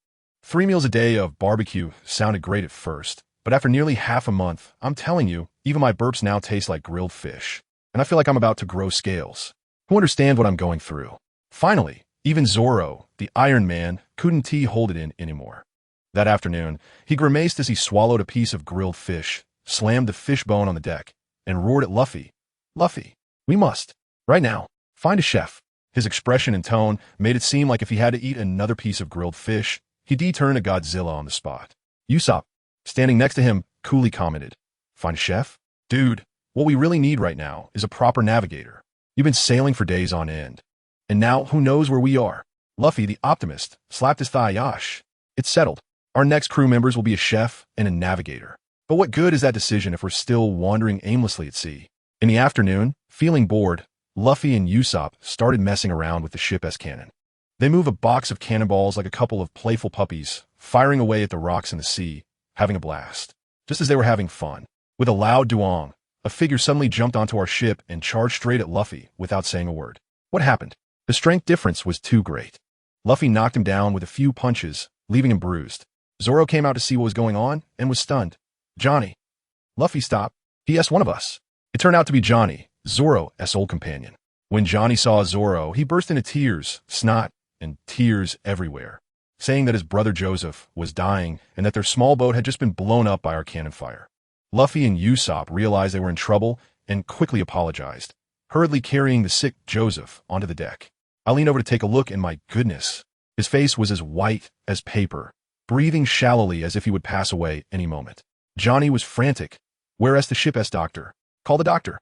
3 meals a day of barbecue sounded great at first, but after nearly half a month, I'm telling you, even my burps now taste like grilled fish, and I feel like I'm about to grow scales. Who understand what I'm going through? Finally, Even Zoro, the Iron Man, couldn't hold it in anymore. That afternoon, he grimaced as he swallowed a piece of grilled fish, slammed the fish bone on the deck, and roared at Luffy. Luffy, we must, right now, find a chef. His expression and tone made it seem like if he had to eat another piece of grilled fish, he'd turn to Godzilla on the spot. Usopp, standing next to him, coolly commented, "Find a chef? Dude, what we really need right now is a proper navigator. You've been sailing for days on end. And now, who knows where we are?" Luffy, the optimist, slapped his thigh. "Yosh, it's settled. Our next crew members will be a chef and a navigator. But what good is that decision if we're still wandering aimlessly at sea?" In the afternoon, feeling bored, Luffy and Usopp started messing around with the ship's cannon. They move a box of cannonballs like a couple of playful puppies, firing away at the rocks in the sea, having a blast. Just as they were having fun, with a loud duong, a figure suddenly jumped onto our ship and charged straight at Luffy without saying a word. What happened? The strength difference was too great. Luffy knocked him down with a few punches, leaving him bruised. Zoro came out to see what was going on and was stunned. "Johnny." Luffy stopped. "He asked one of us." It turned out to be Johnny, Zoro's old companion. When Johnny saw Zoro, he burst into tears, snot, and tears everywhere, saying that his brother Joseph was dying and that their small boat had just been blown up by our cannon fire. Luffy and Usopp realized they were in trouble and quickly apologized, hurriedly carrying the sick Joseph onto the deck. I leaned over to take a look, and my goodness, his face was as white as paper, breathing shallowly as if he would pass away any moment. Johnny was frantic. "Where's the ship's doctor? Call the doctor."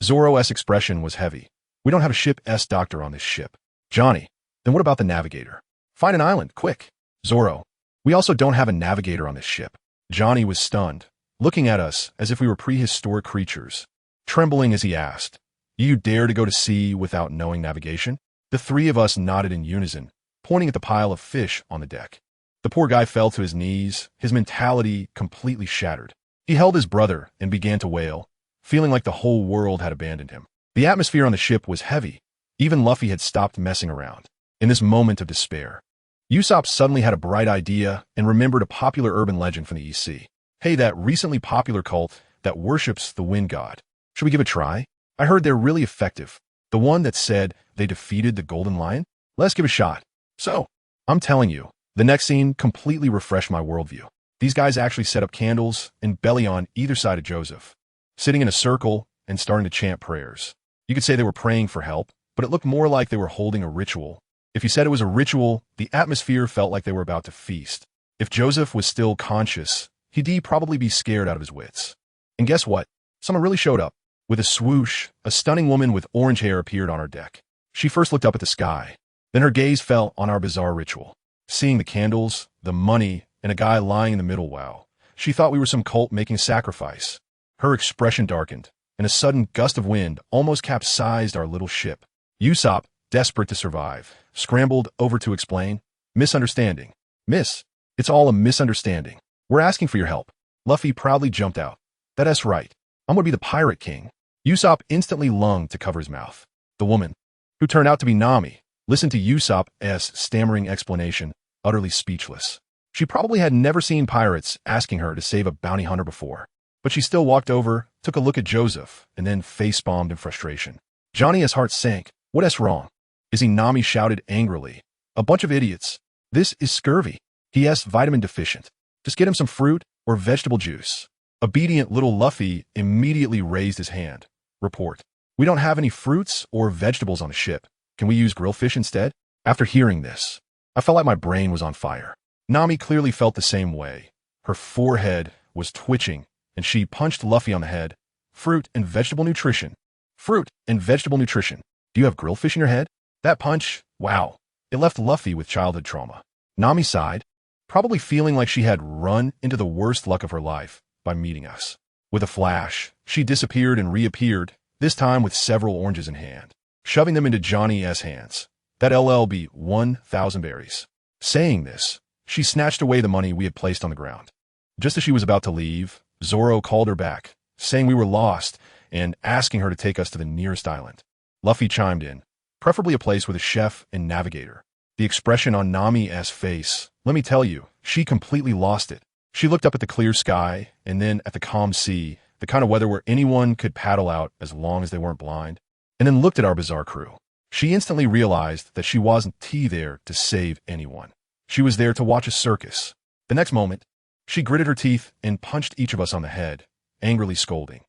Zoro's expression was heavy. "We don't have a ship's doctor on this ship." "Johnny, then what about the navigator? Find an island, quick." "Zoro, we also don't have a navigator on this ship." Johnny was stunned, looking at us as if we were prehistoric creatures, trembling as he asked, "You dare to go to sea without knowing navigation?" The three of us nodded in unison, pointing at the pile of fish on the deck. The poor guy fell to his knees, his mentality completely shattered. He held his brother and began to wail, feeling like the whole world had abandoned him. The atmosphere on the ship was heavy. Even Luffy had stopped messing around. In this moment of despair, Usopp suddenly had a bright idea and remembered a popular urban legend from the EC. "Hey, that recently popular cult that worships the wind god. Should we give it a try? I heard they're really effective. The one that said they defeated the Golden Lion? Let's give it a shot." So, I'm telling you, the next scene completely refreshed my worldview. These guys actually set up candles and belly on either side of Joseph, sitting in a circle and starting to chant prayers. You could say they were praying for help, but it looked more like they were holding a ritual. If you said it was a ritual, the atmosphere felt like they were about to feast. If Joseph was still conscious, he'd probably be scared out of his wits. And guess what? Someone really showed up. With a swoosh, a stunning woman with orange hair appeared on our deck. She first looked up at the sky. Then her gaze fell on our bizarre ritual. Seeing the candles, the money, and a guy lying in the middle, wow. She thought we were some cult making sacrifice. Her expression darkened, and a sudden gust of wind almost capsized our little ship. Usopp, desperate to survive, scrambled over to explain. "Misunderstanding. Miss, it's all a misunderstanding. We're asking for your help." Luffy proudly jumped out. "That's right. I'm going to be the pirate king." Usopp instantly lunged to cover his mouth. The woman, who turned out to be Nami, listened to Usopp's stammering explanation, utterly speechless. She probably had never seen pirates asking her to save a bounty hunter before, but she still walked over, took a look at Joseph, and then face-bombed in frustration. Johnny's heart sank. "What's wrong?" "Is he?" Nami shouted angrily. "A bunch of idiots. This is scurvy. He's vitamin deficient. Just get him some fruit or vegetable juice." Obedient little Luffy immediately raised his hand. "Report. We don't have any fruits or vegetables on the ship. Can we use grilled fish instead?" After hearing this, I felt like my brain was on fire. Nami clearly felt the same way. Her forehead was twitching, and she punched Luffy on the head. "Fruit and vegetable nutrition. Fruit and vegetable nutrition. Do you have grilled fish in your head?" That punch, wow, it left Luffy with childhood trauma. Nami sighed, probably feeling like she had run into the worst luck of her life by meeting us. With a flash, she disappeared and reappeared, this time with several oranges in hand, shoving them into Johnny's hands. "That LLB 1,000 berries." Saying this, she snatched away the money we had placed on the ground. Just as she was about to leave, Zoro called her back, saying we were lost and asking her to take us to the nearest island. Luffy chimed in, preferably a place with a chef and navigator. The expression on Nami's face, let me tell you, she completely lost it. She looked up at the clear sky and then at the calm sea, the kind of weather where anyone could paddle out as long as they weren't blind, and then looked at our bizarre crew. She instantly realized that she wasn't there to save anyone. She was there to watch a circus. The next moment, she gritted her teeth and punched each of us on the head, angrily scolding,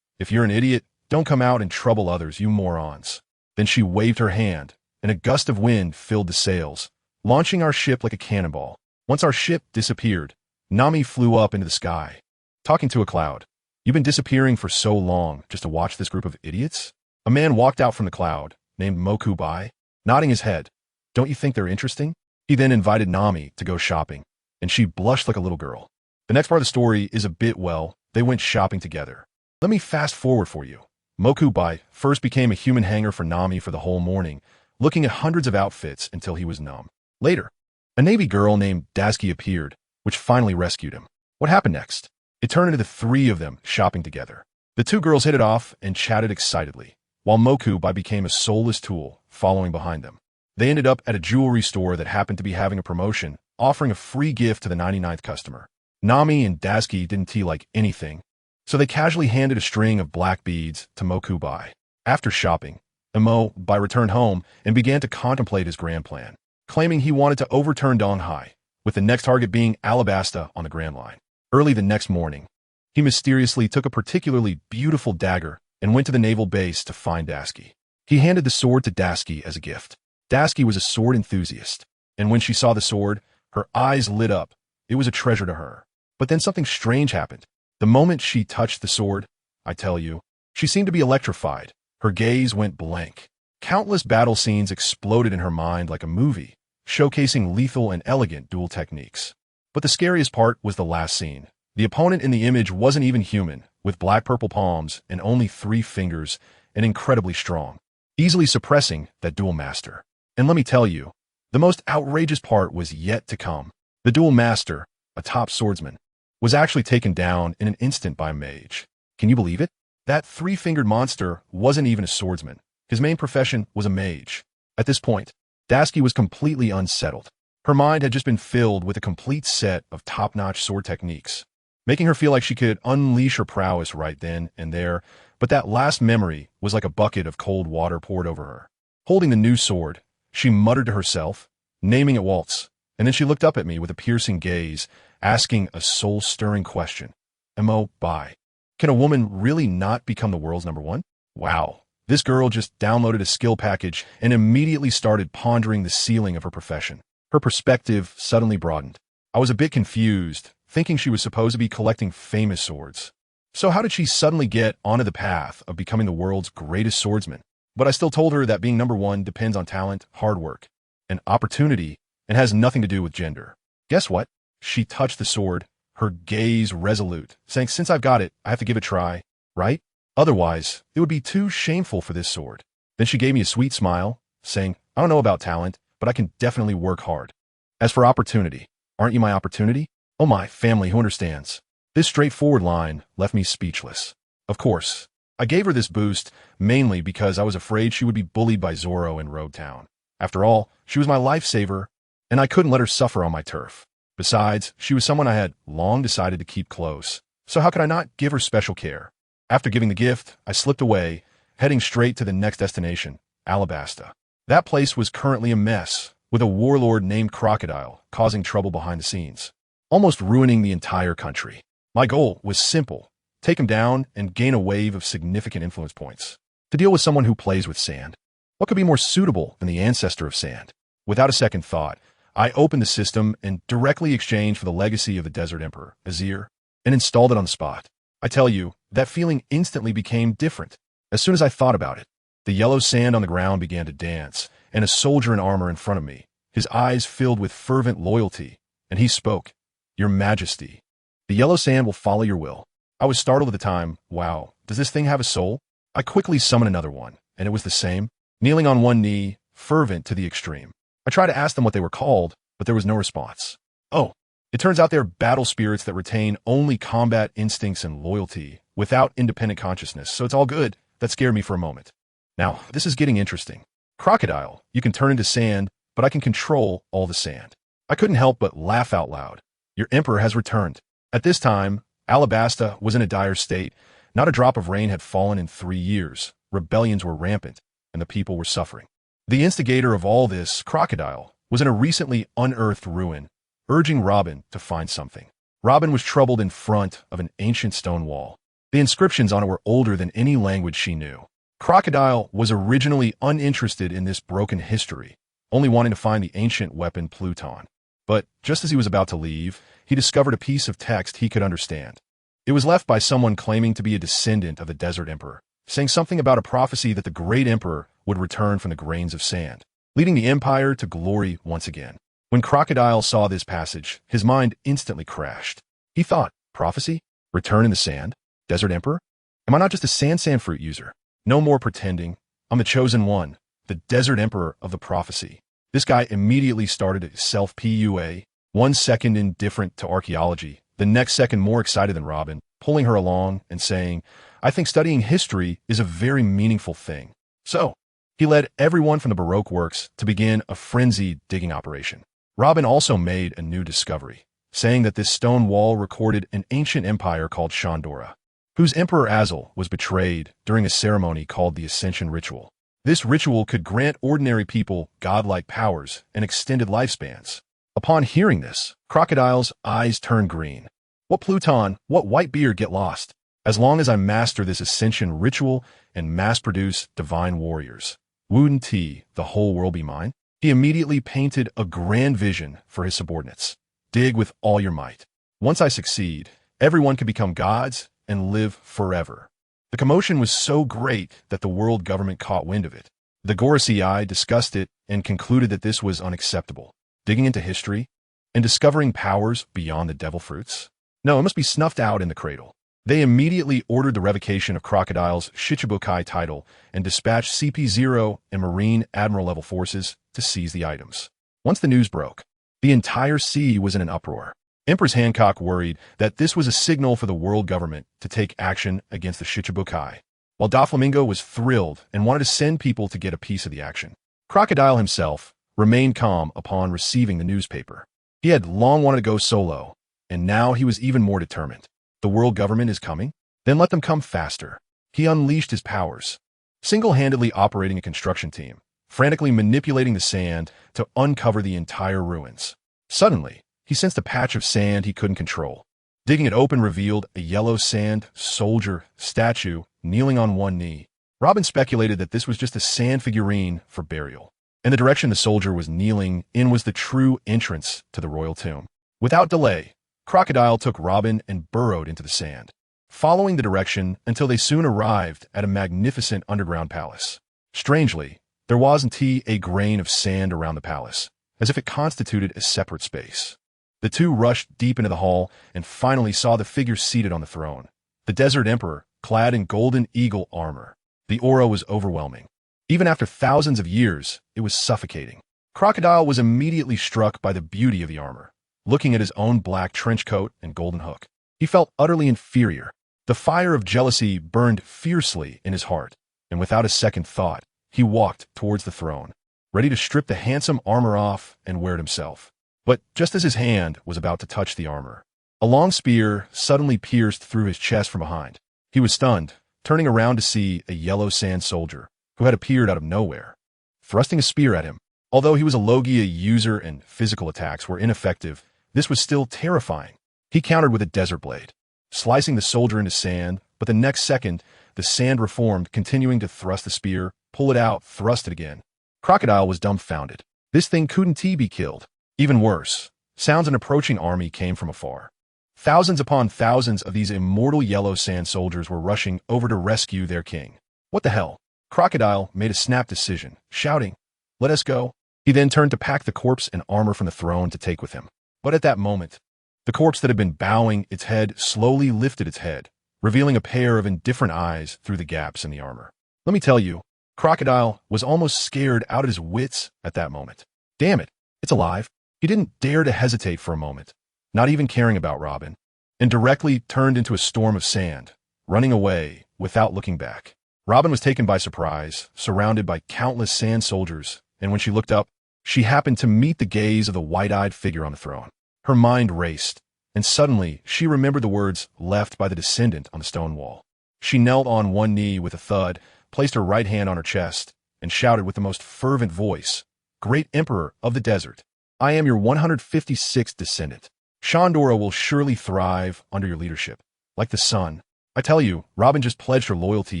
"If you're an idiot, don't come out and trouble others, you morons." Then she waved her hand, and a gust of wind filled the sails, launching our ship like a cannonball. Once our ship disappeared, Nami flew up into the sky, talking to a cloud. "You've been disappearing for so long just to watch this group of idiots?" A man walked out from the cloud, named Mokubai, nodding his head. "Don't you think they're interesting?" He then invited Nami to go shopping, and she blushed like a little girl. The next part of the story is a bit, well, they went shopping together. Let me fast forward for you. Mokubai first became a human hanger for Nami for the whole morning, looking at hundreds of outfits until he was numb. Later, a Navy girl named Daski appeared, which finally rescued him. What happened next? It turned into the three of them shopping together. The two girls hit it off and chatted excitedly, while Mokubai became a soulless tool, following behind them. They ended up at a jewelry store that happened to be having a promotion, offering a free gift to the 99th customer. Nami and Daski didn't tea like anything, so they casually handed a string of black beads to Mokubai. After shopping, Mokubai returned home and began to contemplate his grand plan, claiming he wanted to overturn Donghai, with the next target being Alabasta on the Grand Line. Early the next morning, he mysteriously took a particularly beautiful dagger and went to the naval base to find Daski. He handed the sword to Daski as a gift. Daski was a sword enthusiast, and when she saw the sword, her eyes lit up. It was a treasure to her. But then something strange happened. The moment she touched the sword, I tell you, she seemed to be electrified. Her gaze went blank. Countless battle scenes exploded in her mind like a movie, showcasing lethal and elegant duel techniques. But the scariest part was the last scene. The opponent in the image wasn't even human, with black-purple palms and only 3 fingers, and incredibly strong, easily suppressing that duel master. And let me tell you, the most outrageous part was yet to come. The duel master, a top swordsman, was actually taken down in an instant by a mage. Can you believe it? That 3-fingered monster wasn't even a swordsman. His main profession was a mage. At this point, Daski was completely unsettled. Her mind had just been filled with a complete set of top-notch sword techniques, making her feel like she could unleash her prowess right then and there, but that last memory was like a bucket of cold water poured over her. Holding the new sword, she muttered to herself, naming it Waltz, and then she looked up at me with a piercing gaze, asking a soul-stirring question. Mokubai, can a woman really not become the world's #1? Wow. This girl just downloaded a skill package and immediately started pondering the ceiling of her profession. Her perspective suddenly broadened. I was a bit confused, thinking she was supposed to be collecting famous swords. So how did she suddenly get onto the path of becoming the world's greatest swordsman? But I still told her that being #1 depends on talent, hard work, and opportunity, and has nothing to do with gender. Guess what? She touched the sword, her gaze resolute, saying, "Since I've got it, I have to give it a try, right? Otherwise, it would be too shameful for this sword." Then she gave me a sweet smile, saying, "I don't know about talent, but I can definitely work hard. As for opportunity, aren't you my opportunity? Oh, my family who understands." This straightforward line left me speechless. Of course, I gave her this boost mainly because I was afraid she would be bullied by Zoro in Road Town. After all, she was my lifesaver, and I couldn't let her suffer on my turf. Besides, she was someone I had long decided to keep close, so how could I not give her special care? After giving the gift, I slipped away, heading straight to the next destination, Alabasta. That place was currently a mess, with a warlord named Crocodile causing trouble behind the scenes, almost ruining the entire country. My goal was simple: take him down and gain a wave of significant influence points. To deal with someone who plays with sand, what could be more suitable than the ancestor of sand? Without a second thought, I opened the system and directly exchanged for the legacy of the Desert Emperor, Azir, and installed it on the spot. I tell you, that feeling instantly became different. As soon as I thought about it, the yellow sand on the ground began to dance, and a soldier in armor in front of me, his eyes filled with fervent loyalty, and he spoke, "Your Majesty, the yellow sand will follow your will." I was startled at the time. Wow, does this thing have a soul? I quickly summoned another one, and it was the same, kneeling on one knee, fervent to the extreme. I tried to ask them what they were called, but there was no response. Oh, it turns out they're battle spirits that retain only combat instincts and loyalty, without independent consciousness, so it's all good. That scared me for a moment. Now, this is getting interesting. Crocodile, you can turn into sand, but I can control all the sand. I couldn't help but laugh out loud. Your emperor has returned. At this time, Alabasta was in a dire state. Not a drop of rain had fallen in 3 years. Rebellions were rampant, and the people were suffering. The instigator of all this, Crocodile, was in a recently unearthed ruin, urging Robin to find something. Robin was troubled in front of an ancient stone wall. The inscriptions on it were older than any language she knew. Crocodile was originally uninterested in this broken history, only wanting to find the ancient weapon Pluton. But just as he was about to leave, he discovered a piece of text he could understand. It was left by someone claiming to be a descendant of the Desert Emperor, saying something about a prophecy that the great emperor would return from the grains of sand, leading the empire to glory once again. When Crocodile saw this passage, his mind instantly crashed. He thought, prophecy? Return in the sand? Desert Emperor? Am I not just a sand fruit user? No more pretending. I'm the chosen one, the Desert Emperor of the prophecy. This guy immediately started a self-PUA, 1 second indifferent to archaeology, the next second more excited than Robin, pulling her along and saying, I think studying history is a very meaningful thing. So, he led everyone from the Baroque works to begin a frenzied digging operation. Robin also made a new discovery, saying that this stone wall recorded an ancient empire called Chandora, whose Emperor Azal was betrayed during a ceremony called the Ascension Ritual. This ritual could grant ordinary people godlike powers and extended lifespans. Upon hearing this, Crocodile's eyes turned green. What Pluton, what Whitebeard get lost? As long as I master this Ascension Ritual and mass-produce divine warriors, wouldn't the whole world be mine? He immediately painted a grand vision for his subordinates. Dig with all your might. Once I succeed, everyone can become gods and live forever. The commotion was so great that the world government caught wind of it. The Gorosei discussed it and concluded that this was unacceptable. Digging into history and discovering powers beyond the devil fruits? No, it must be snuffed out in the cradle. They immediately ordered the revocation of Crocodile's Shichibukai title and dispatched CP0 and Marine Admiral level forces to seize the items. Once the news broke, the entire sea was in an uproar. Empress Hancock worried that this was a signal for the world government to take action against the Shichibukai, while Doflamingo was thrilled and wanted to send people to get a piece of the action. Crocodile himself remained calm upon receiving the newspaper. He had long wanted to go solo, and now he was even more determined. The world government is coming? Then let them come faster. He unleashed his powers, single-handedly operating a construction team, frantically manipulating the sand to uncover the entire ruins. Suddenly, he sensed a patch of sand he couldn't control. Digging it open revealed a yellow sand soldier statue kneeling on one knee. Robin speculated that this was just a sand figurine for burial, and the direction the soldier was kneeling in was the true entrance to the royal tomb. Without delay, Crocodile took Robin and burrowed into the sand, following the direction until they soon arrived at a magnificent underground palace. Strangely, there wasn't a grain of sand around the palace, as if it constituted a separate space. The two rushed deep into the hall and finally saw the figure seated on the throne, the Desert Emperor, clad in golden eagle armor. The aura was overwhelming. Even after thousands of years, it was suffocating. Crocodile was immediately struck by the beauty of the armor. Looking at his own black trench coat and golden hook, he felt utterly inferior. The fire of jealousy burned fiercely in his heart, and without a second thought, he walked towards the throne, ready to strip the handsome armor off and wear it himself. But just as his hand was about to touch the armor, a long spear suddenly pierced through his chest from behind. He was stunned, turning around to see a yellow sand soldier who had appeared out of nowhere, thrusting a spear at him. Although he was a Logia user and physical attacks were ineffective, this was still terrifying. He countered with a desert blade, slicing the soldier into sand, but the next second, the sand reformed, continuing to thrust the spear, pull it out, thrust it again. Crocodile was dumbfounded. This thing couldn't be killed. Even worse, sounds an approaching army came from afar. Thousands upon thousands of these immortal yellow sand soldiers were rushing over to rescue their king. What the hell? Crocodile made a snap decision, shouting, "Let us go." He then turned to pack the corpse and armor from the throne to take with him. But at that moment, the corpse that had been bowing its head slowly lifted its head, revealing a pair of indifferent eyes through the gaps in the armor. Let me tell you, Crocodile was almost scared out of his wits at that moment. Damn it, it's alive. He didn't dare to hesitate for a moment, not even caring about Robin, and directly turned into a storm of sand, running away without looking back. Robin was taken by surprise, surrounded by countless sand soldiers, and when she looked up, she happened to meet the gaze of the wide-eyed figure on the throne. Her mind raced, and suddenly she remembered the words left by the descendant on the stone wall. She knelt on one knee with a thud, placed her right hand on her chest, and shouted with the most fervent voice, "Great Emperor of the Desert, I am your 156th descendant. Shandora will surely thrive under your leadership, like the sun. I tell you, Robin just pledged her loyalty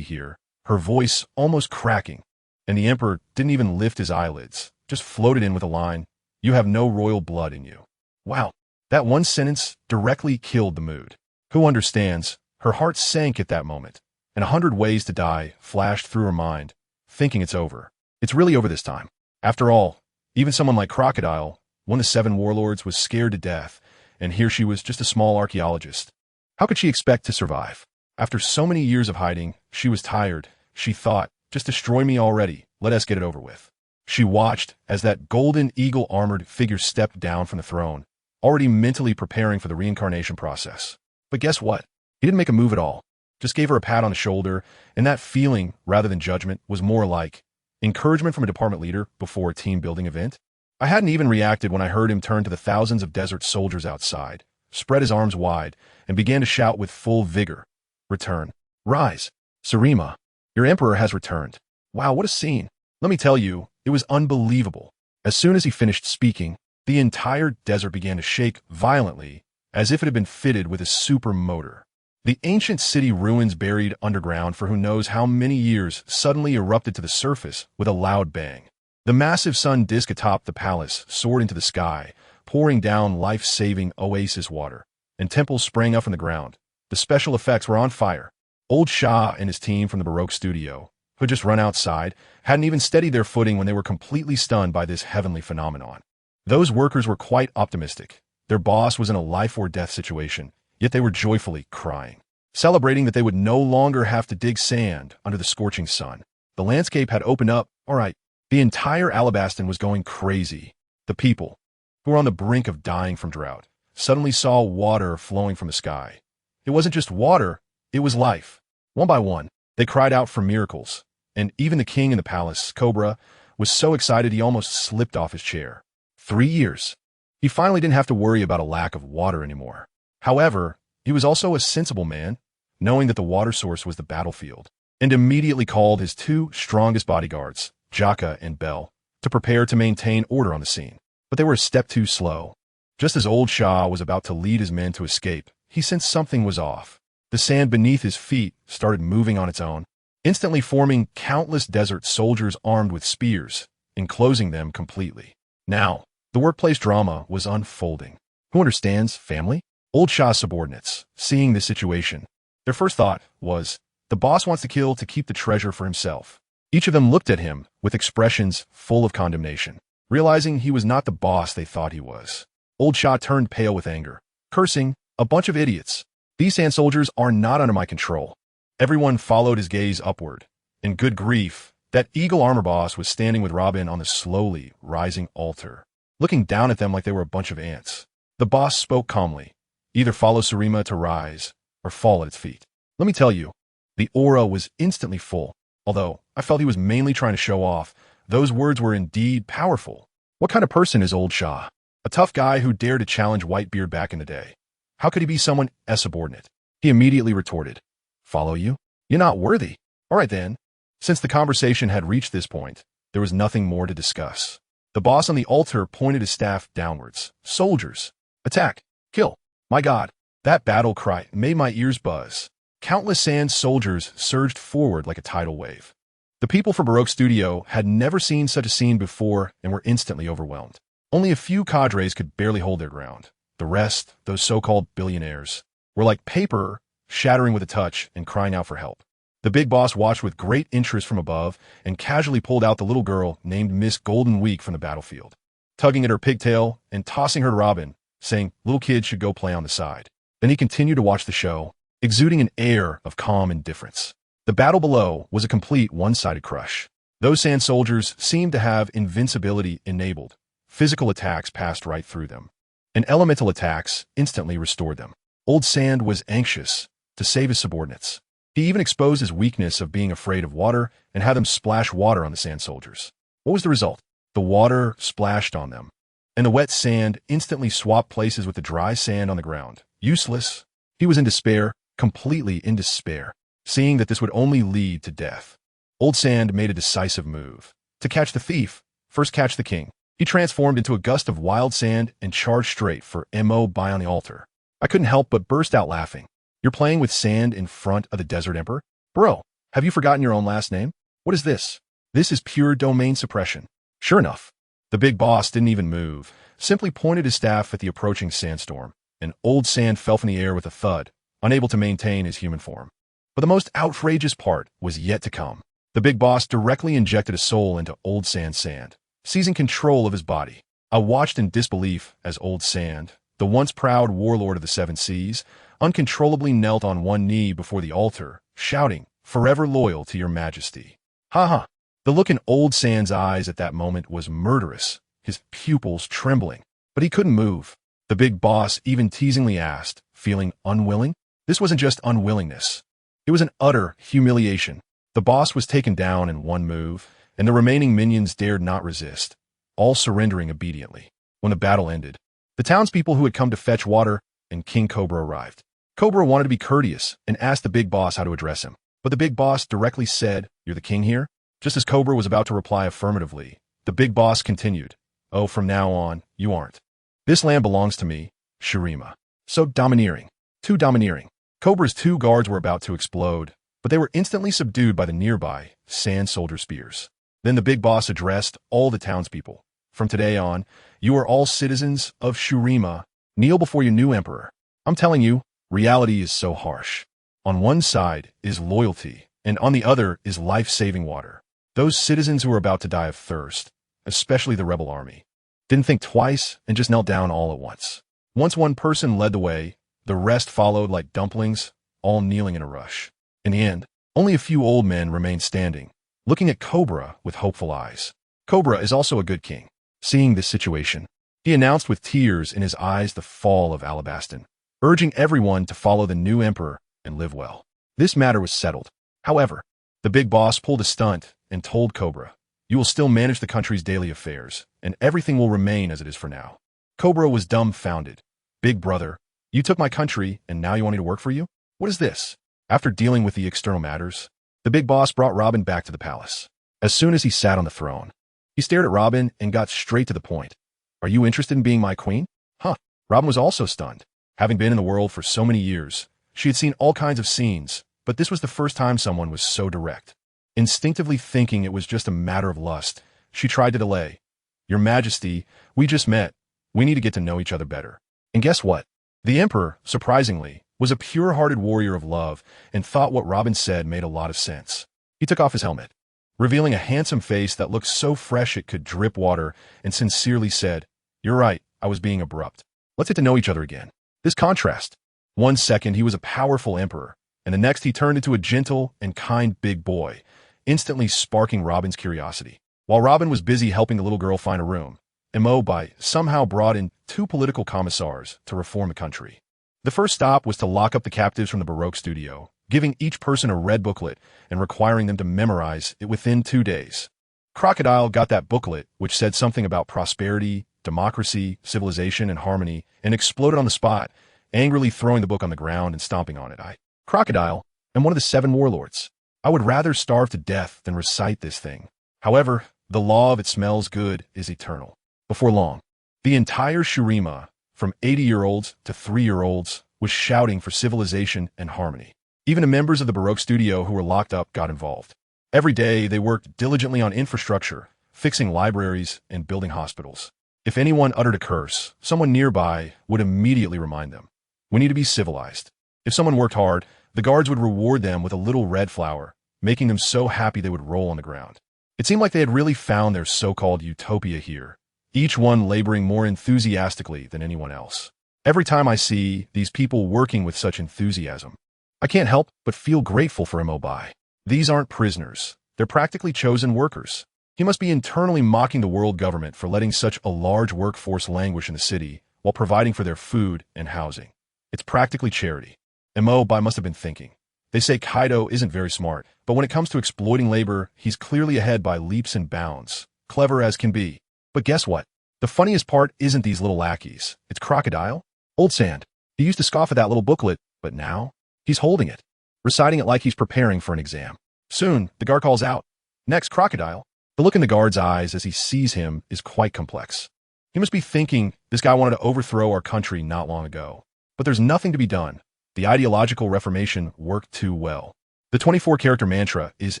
here, her voice almost cracking, and the Emperor didn't even lift his eyelids, just floated in with a line, 'You have no royal blood in you.'" Wow, that one sentence directly killed the mood. Who understands? Her heart sank at that moment, and 100 ways to die flashed through her mind, thinking it's over. It's really over this time. After all, even someone like Crocodile, one of the 7 warlords, was scared to death, and here she was just a small archaeologist. How could she expect to survive? After so many years of hiding, she was tired. She thought, "Just destroy me already, let us get it over with." She watched as that golden eagle-armored figure stepped down from the throne, already mentally preparing for the reincarnation process. But guess what? He didn't make a move at all, just gave her a pat on the shoulder, and that feeling, rather than judgment, was more like encouragement from a department leader before a team-building event. I hadn't even reacted when I heard him turn to the thousands of desert soldiers outside, spread his arms wide, and began to shout with full vigor, "Return. Rise. Sarima, your emperor has returned." Wow, what a scene. Let me tell you, it was unbelievable. As soon as he finished speaking, the entire desert began to shake violently, as if it had been fitted with a super motor. The ancient city ruins buried underground for who knows how many years suddenly erupted to the surface with a loud bang. The massive sun disk atop the palace soared into the sky, pouring down life-saving oasis water, and temples sprang up from the ground. The special effects were on fire. Old Shah and his team from the Baroque studio, who had just run outside, hadn't even steadied their footing when they were completely stunned by this heavenly phenomenon. Those workers were quite optimistic. Their boss was in a life-or-death situation, yet they were joyfully crying, celebrating that they would no longer have to dig sand under the scorching sun. The landscape had opened up, all right. The entire Alabaston was going crazy. The people, who were on the brink of dying from drought, suddenly saw water flowing from the sky. It wasn't just water, it was life. One by one, they cried out for miracles, and even the king in the palace, Cobra, was so excited he almost slipped off his chair. 3 years. He finally didn't have to worry about a lack of water anymore. However, he was also a sensible man, knowing that the water source was the battlefield, and immediately called his 2 strongest bodyguards, Jaka and Bell, to prepare to maintain order on the scene. But they were a step too slow. Just as old Shah was about to lead his men to escape, he sensed something was off. The sand beneath his feet started moving on its own, instantly forming countless desert soldiers armed with spears, enclosing them completely. Now, the workplace drama was unfolding. Who understands, family? Old Shah's subordinates, seeing this situation, their first thought was, the boss wants to kill to keep the treasure for himself. Each of them looked at him with expressions full of condemnation, realizing he was not the boss they thought he was. Old Shah turned pale with anger, cursing, "A bunch of idiots. These sand soldiers are not under my control." Everyone followed his gaze upward. And good grief, that eagle armor boss was standing with Robin on the slowly rising altar, looking down at them like they were a bunch of ants. The boss spoke calmly, "Either follow Sarima to rise, or fall at its feet." Let me tell you, the aura was instantly full. Although I felt he was mainly trying to show off, those words were indeed powerful. What kind of person is old Shah? A tough guy who dared to challenge Whitebeard back in the day. How could he be someone as subordinate? He immediately retorted, "Follow you? You're not worthy." All right then. Since the conversation had reached this point, there was nothing more to discuss. The boss on the altar pointed his staff downwards. "Soldiers, attack, kill." My God, that battle cry made my ears buzz. Countless sand soldiers surged forward like a tidal wave. The people from Baroque Studio had never seen such a scene before and were instantly overwhelmed. Only a few cadres could barely hold their ground. The rest, those so-called billionaires, were like paper, shattering with a touch and crying out for help. The big boss watched with great interest from above and casually pulled out the little girl named Miss Golden Week from the battlefield, tugging at her pigtail and tossing her to Robin, saying, "Little kid should go play on the side." Then he continued to watch the show, exuding an air of calm indifference. The battle below was a complete one-sided crush. Those sand soldiers seemed to have invincibility enabled. Physical attacks passed right through them, and elemental attacks instantly restored them. Old Sand was anxious to save his subordinates. He even exposed his weakness of being afraid of water and had them splash water on the sand soldiers. What was the result? The water splashed on them, and the wet sand instantly swapped places with the dry sand on the ground. Useless. He was in despair, completely in despair, seeing that this would only lead to death. Old Sand made a decisive move. To catch the thief, first catch the king. He transformed into a gust of wild sand and charged straight for Mo by on the altar. I couldn't help but burst out laughing. You're playing with sand in front of the Desert Emperor? Bro, have you forgotten your own last name? What is this? This is pure domain suppression. Sure enough, the big boss didn't even move, simply pointed his staff at the approaching sandstorm, and Old Sand fell from the air with a thud, unable to maintain his human form. But the most outrageous part was yet to come. The big boss directly injected a soul into Old Sand's sand, seizing control of his body. I watched in disbelief as Old Sand, the once proud warlord of the Seven Seas, uncontrollably knelt on one knee before the altar, shouting, "Forever loyal to your majesty." Ha ha! The look in Old Sand's eyes at that moment was murderous, his pupils trembling. But he couldn't move. The big boss even teasingly asked, feeling unwilling? This wasn't just unwillingness. It was an utter humiliation. The boss was taken down in one move, and the remaining minions dared not resist, all surrendering obediently. When the battle ended, the townspeople who had come to fetch water and King Cobra arrived. Cobra wanted to be courteous and asked the big boss how to address him. But the big boss directly said, "You're the king here?" Just as Cobra was about to reply affirmatively, the big boss continued, "Oh, from now on, you aren't. This land belongs to me, Shurima." So domineering. Too domineering. Cobra's two guards were about to explode, but they were instantly subdued by the nearby sand soldier spears. Then the big boss addressed all the townspeople. "From today on, you are all citizens of Shurima. Kneel before your new emperor. I'm telling you, reality is so harsh. On one side is loyalty, and on the other is life-saving water. Those citizens who were about to die of thirst, especially the rebel army, didn't think twice and just knelt down all at once. Once one person led the way, the rest followed like dumplings, all kneeling in a rush. In the end, only a few old men remained standing, looking at Cobra with hopeful eyes. Cobra is also a good king. Seeing this situation, he announced with tears in his eyes the fall of Alabaston, urging everyone to follow the new emperor and live well. This matter was settled. However, the big boss pulled a stunt and told Cobra, "You will still manage the country's daily affairs, and everything will remain as it is for now." Cobra was dumbfounded. "Big brother, you took my country, and now you want me to work for you? What is this?" After dealing with the external matters, the big boss brought Robin back to the palace. As soon as he sat on the throne, he stared at Robin and got straight to the point. "Are you interested in being my queen?" Huh. Robin was also stunned. Having been in the world for so many years, she had seen all kinds of scenes, but this was the first time someone was so direct. Instinctively thinking it was just a matter of lust, she tried to delay. "Your Majesty, we just met. We need to get to know each other better." And guess what? The Emperor, surprisingly, was a pure-hearted warrior of love and thought what Robin said made a lot of sense. He took off his helmet, revealing a handsome face that looked so fresh it could drip water, and sincerely said, "You're right, I was being abrupt. Let's get to know each other again." This contrast. One second he was a powerful emperor, and the next he turned into a gentle and kind big boy, instantly sparking Robin's curiosity. While Robin was busy helping the little girl find a room, Mo somehow brought in 2 political commissars to reform the country. The first stop was to lock up the captives from the Baroque studio, giving each person a red booklet and requiring them to memorize it within 2 days. Crocodile got that booklet, which said something about prosperity, democracy, civilization, and harmony, and exploded on the spot, angrily throwing the book on the ground and stomping on it. Crocodile, am one of the 7 warlords. I would rather starve to death than recite this thing. However, the law of it smells good is eternal. Before long, the entire Shurima, from 80-year-olds to 3-year-olds, was shouting for civilization and harmony. Even the members of the Baroque studio who were locked up got involved. Every day, they worked diligently on infrastructure, fixing libraries and building hospitals. If anyone uttered a curse, someone nearby would immediately remind them, "We need to be civilized." If someone worked hard, the guards would reward them with a little red flower, making them so happy they would roll on the ground. It seemed like they had really found their so-called utopia here, each one laboring more enthusiastically than anyone else. Every time I see these people working with such enthusiasm, I can't help but feel grateful for Mobai. These aren't prisoners. They're practically chosen workers. He must be internally mocking the world government for letting such a large workforce languish in the city while providing for their food and housing. It's practically charity. Mobai must have been thinking. They say Kaido isn't very smart, but when it comes to exploiting labor, he's clearly ahead by leaps and bounds, clever as can be. But guess what? The funniest part isn't these little lackeys. It's Crocodile. Old Sand. He used to scoff at that little booklet, but now he's holding it, reciting it like he's preparing for an exam. Soon, the guard calls out, Next, Crocodile. The look in the guard's eyes as he sees him is quite complex. He must be thinking, this guy wanted to overthrow our country not long ago. But there's nothing to be done. The ideological reformation worked too well. The 24-character mantra is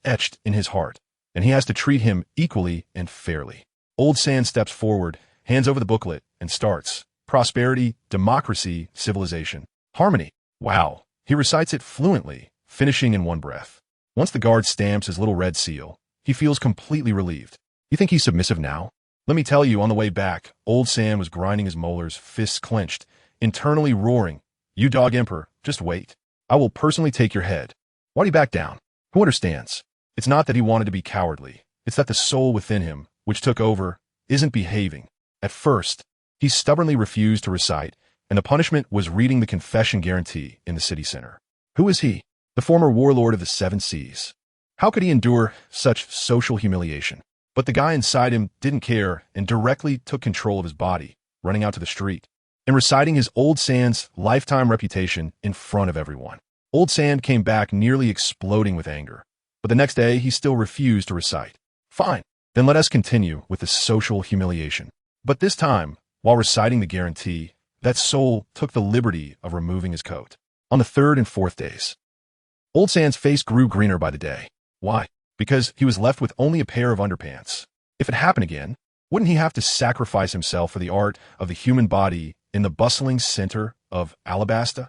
etched in his heart, and he has to treat him equally and fairly. Old Sand steps forward, hands over the booklet, and starts. Prosperity, democracy, civilization, harmony. Wow. He recites it fluently, finishing in one breath. Once the guard stamps his little red seal, he feels completely relieved. You think he's submissive now? Let me tell you, on the way back, Old Sand was grinding his molars, fists clenched, internally roaring, "You dog emperor, just wait. I will personally take your head." Why'd he back down? Who understands? It's not that he wanted to be cowardly. It's that the soul within him, which took over, isn't behaving. At first, he stubbornly refused to recite, and the punishment was reading the confession guarantee in the city center. Who is he? The former warlord of the Seven Seas. How could he endure such social humiliation? But the guy inside him didn't care and directly took control of his body, running out to the street and reciting his Old Sand's lifetime reputation in front of everyone. Old Sand came back nearly exploding with anger, but the next day he still refused to recite. Fine, then let us continue with the social humiliation. But this time, while reciting the guarantee, that soul took the liberty of removing his coat. On the third and fourth days, Old Sand's face grew greener by the day. Why? Because he was left with only a pair of underpants. If it happened again, wouldn't he have to sacrifice himself for the art of the human body in the bustling center of Alabasta?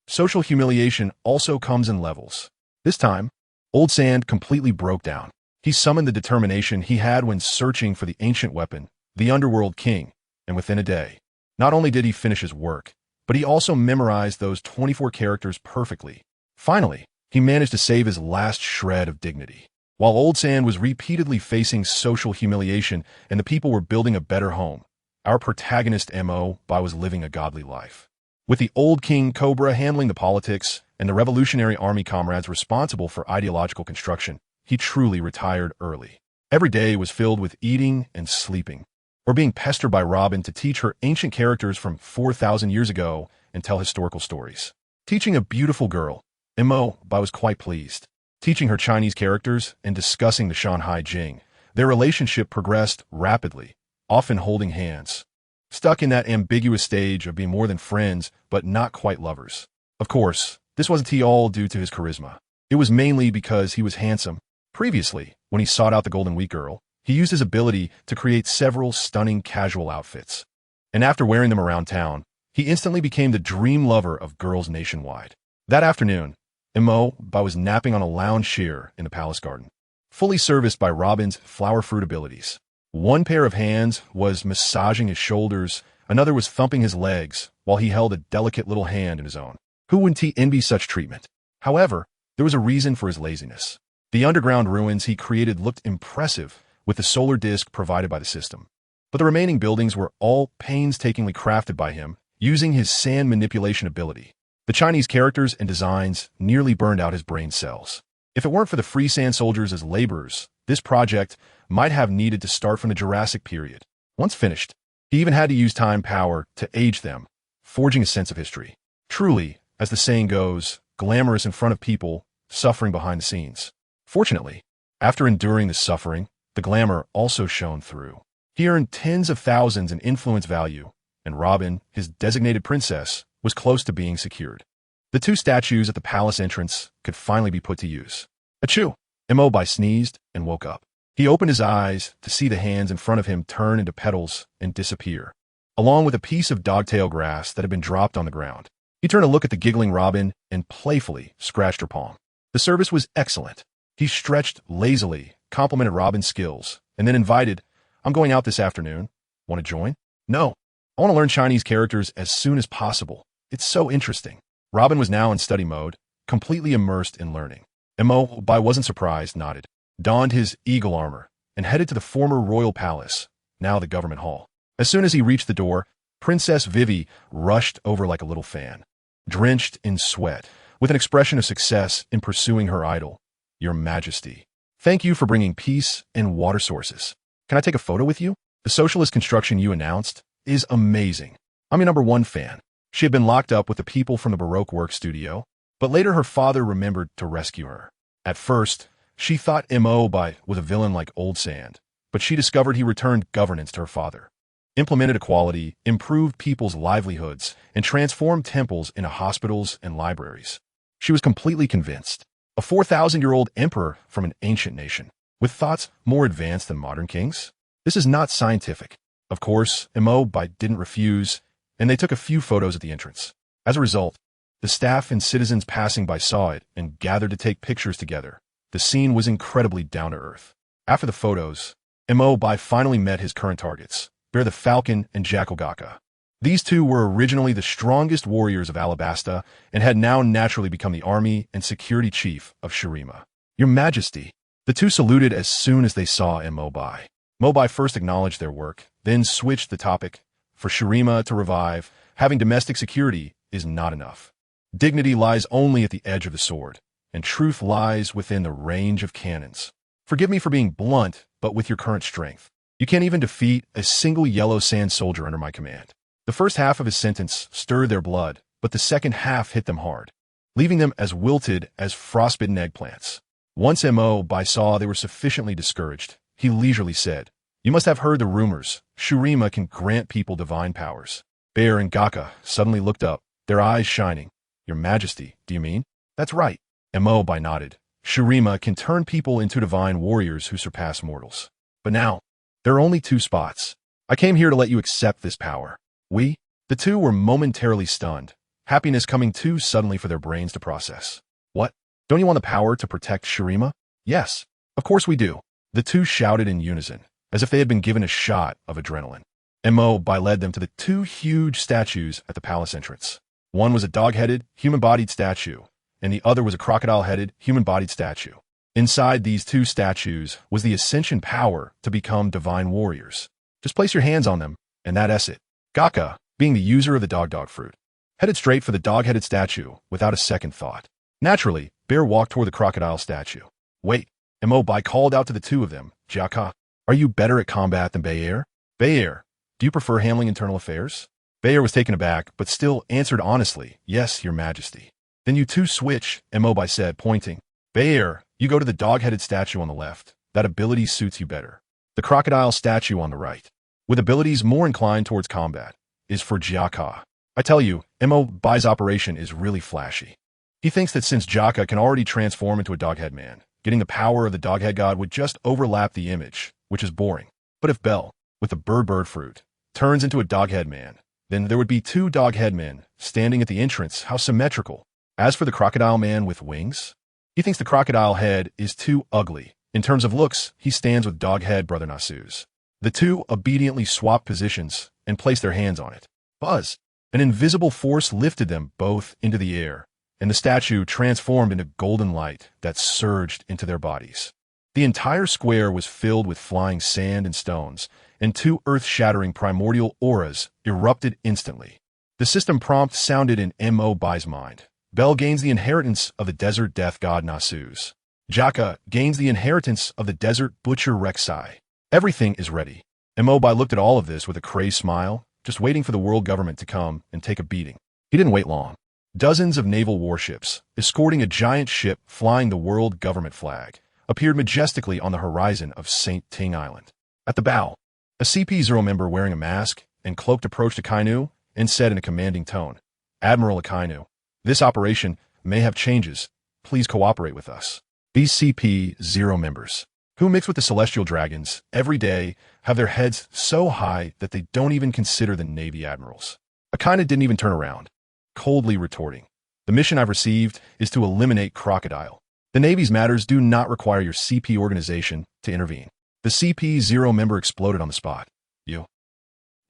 Social humiliation also comes in levels. This time, Old Sand completely broke down. He summoned the determination he had when searching for the ancient weapon, the Underworld King, and within a day, not only did he finish his work, but he also memorized those 24 characters perfectly. Finally, he managed to save his last shred of dignity. While Old Sand was repeatedly facing social humiliation and the people were building a better home, our protagonist Mo was living a godly life. With the old King Cobra handling the politics and the Revolutionary Army comrades responsible for ideological construction, he truly retired early. Every day was filled with eating and sleeping, or being pestered by Robin to teach her ancient characters from 4,000 years ago and tell historical stories. Teaching a beautiful girl, Mo was quite pleased. Teaching her Chinese characters and discussing the Shanghai Jing, their relationship progressed rapidly, often holding hands. Stuck in that ambiguous stage of being more than friends, but not quite lovers. Of course, this wasn't all due to his charisma. It was mainly because he was handsome. Previously, when he sought out the Golden Week girl, he used his ability to create several stunning casual outfits. And after wearing them around town, he instantly became the dream lover of girls nationwide. That afternoon, Mo was napping on a lounge chair in the palace garden, fully serviced by Robin's flower fruit abilities. One pair of hands was massaging his shoulders, another was thumping his legs, while he held a delicate little hand in his own. Who wouldn't he envy such treatment? However, there was a reason for his laziness. The underground ruins he created looked impressive with the solar disk provided by the system. But the remaining buildings were all painstakingly crafted by him, using his sand manipulation ability. The Chinese characters and designs nearly burned out his brain cells. If it weren't for the free sand soldiers as laborers, this project might have needed to start from the Jurassic period. Once finished, he even had to use time power to age them, forging a sense of history. Truly, as the saying goes, glamorous in front of people, suffering behind the scenes. Fortunately, after enduring the suffering, the glamour also shone through. He earned tens of thousands in influence value, and Robin, his designated princess, was close to being secured. The two statues at the palace entrance could finally be put to use. Achoo! Mo sneezed and woke up. He opened his eyes to see the hands in front of him turn into petals and disappear, along with a piece of dogtail grass that had been dropped on the ground. He turned to look at the giggling Robin and playfully scratched her palm. The service was excellent. He stretched lazily, complimented Robin's skills, and then invited, "I'm going out this afternoon. Want to join?" "No. I want to learn Chinese characters as soon as possible. It's so interesting." Robin was now in study mode, completely immersed in learning. Mo wasn't surprised, nodded, donned his eagle armor, and headed to the former royal palace, now the government hall. As soon as he reached the door, Princess Vivi rushed over like a little fan, drenched in sweat, with an expression of success in pursuing her idol. "Your Majesty, thank you for bringing peace and water sources. Can I take a photo with you? The socialist construction you announced is amazing. I'm your #1 fan." She had been locked up with the people from the Baroque work studio, but later her father remembered to rescue her. At first, She thought Mo was a villain like Old Sand, but she discovered he returned governance to her father, implemented equality, improved people's livelihoods, and transformed temples into hospitals and libraries. She was completely convinced. A 4,000-year-old emperor from an ancient nation, with thoughts more advanced than modern kings? This is not scientific. Of course, Mo didn't refuse, and they took a few photos at the entrance. As a result, the staff and citizens passing by saw it and gathered to take pictures together. The scene was incredibly down-to-earth. After the photos, Mo finally met his current targets, Bear the Falcon and Jackal Gaka. These two were originally the strongest warriors of Alabasta and had now naturally become the army and security chief of Shurima. Your Majesty. The two saluted as soon as they saw Mobai. Mobai first acknowledged their work, then switched the topic. For Shurima to revive, having domestic security is not enough. Dignity lies only at the edge of the sword, and truth lies within the range of cannons. Forgive me for being blunt, but with your current strength, you can't even defeat a single yellow sand soldier under my command. The first half of his sentence stirred their blood, but the second half hit them hard, leaving them as wilted as frostbitten eggplants. Once Mo saw they were sufficiently discouraged, he leisurely said, "You must have heard the rumors. Shurima can grant people divine powers." Bear and Gaka suddenly looked up, their eyes shining. "Your Majesty, do you mean?" "That's right." Mo nodded. "Shurima can turn people into divine warriors who surpass mortals. But now, there are only two spots. I came here to let you accept this power." The two were momentarily stunned, happiness coming too suddenly for their brains to process. "What? Don't you want the power to protect Shurima?" "Yes, of course we do." The two shouted in unison, as if they had been given a shot of adrenaline. Mo led them to the two huge statues at the palace entrance. One was a dog-headed, human-bodied statue, and the other was a crocodile-headed, human-bodied statue. Inside these two statues was the ascension power to become divine warriors. Just place your hands on them, and that's it. Gaka, being the user of the dog fruit, headed straight for the dog-headed statue without a second thought. Naturally, Bear walked toward the crocodile statue. "Wait," Mo called out to the two of them. "Jaka, are you better at combat than Bayer? Bayer, do you prefer handling internal affairs?" Bayer was taken aback, but still answered honestly, "Yes, Your Majesty." "Then you two switch," Mo said, pointing. "Bayer, you go to the dog-headed statue on the left. That ability suits you better. The crocodile statue on the right, with abilities more inclined towards combat, is for Jaka. I tell you, Mo's operation is really flashy. He thinks that since Jaka can already transform into a doghead man, getting the power of the doghead god would just overlap the image, which is boring. But if Bell, with the bird fruit, turns into a doghead man, then there would be two doghead men standing at the entrance. How symmetrical. As for the crocodile man with wings, he thinks the crocodile head is too ugly. In terms of looks, he stands with doghead brother Nasu's." The two obediently swapped positions and placed their hands on it. Buzz! An invisible force lifted them both into the air, and the statue transformed into golden light that surged into their bodies. The entire square was filled with flying sand and stones, and two earth-shattering primordial auras erupted instantly. The system prompt sounded in Mo's mind. Bel gains the inheritance of the desert death god Nasu's. Jaka gains the inheritance of the desert butcher Rek'Sai. Everything is ready. Mo looked at all of this with a crazed smile, just waiting for the world government to come and take a beating. He didn't wait long. Dozens of naval warships, escorting a giant ship flying the world government flag, appeared majestically on the horizon of St. Ting Island. At the bow, a CP0 member wearing a mask and cloaked approached Akainu and said in a commanding tone, "Admiral Akainu, this operation may have changes. Please cooperate with us." These CP0 members, who mix with the celestial dragons every day, have their heads so high that they don't even consider the Navy admirals. Akainu didn't even turn around, coldly retorting, "The mission I've received is to eliminate Crocodile. The Navy's matters do not require your CP organization to intervene." The CP0 member exploded on the spot.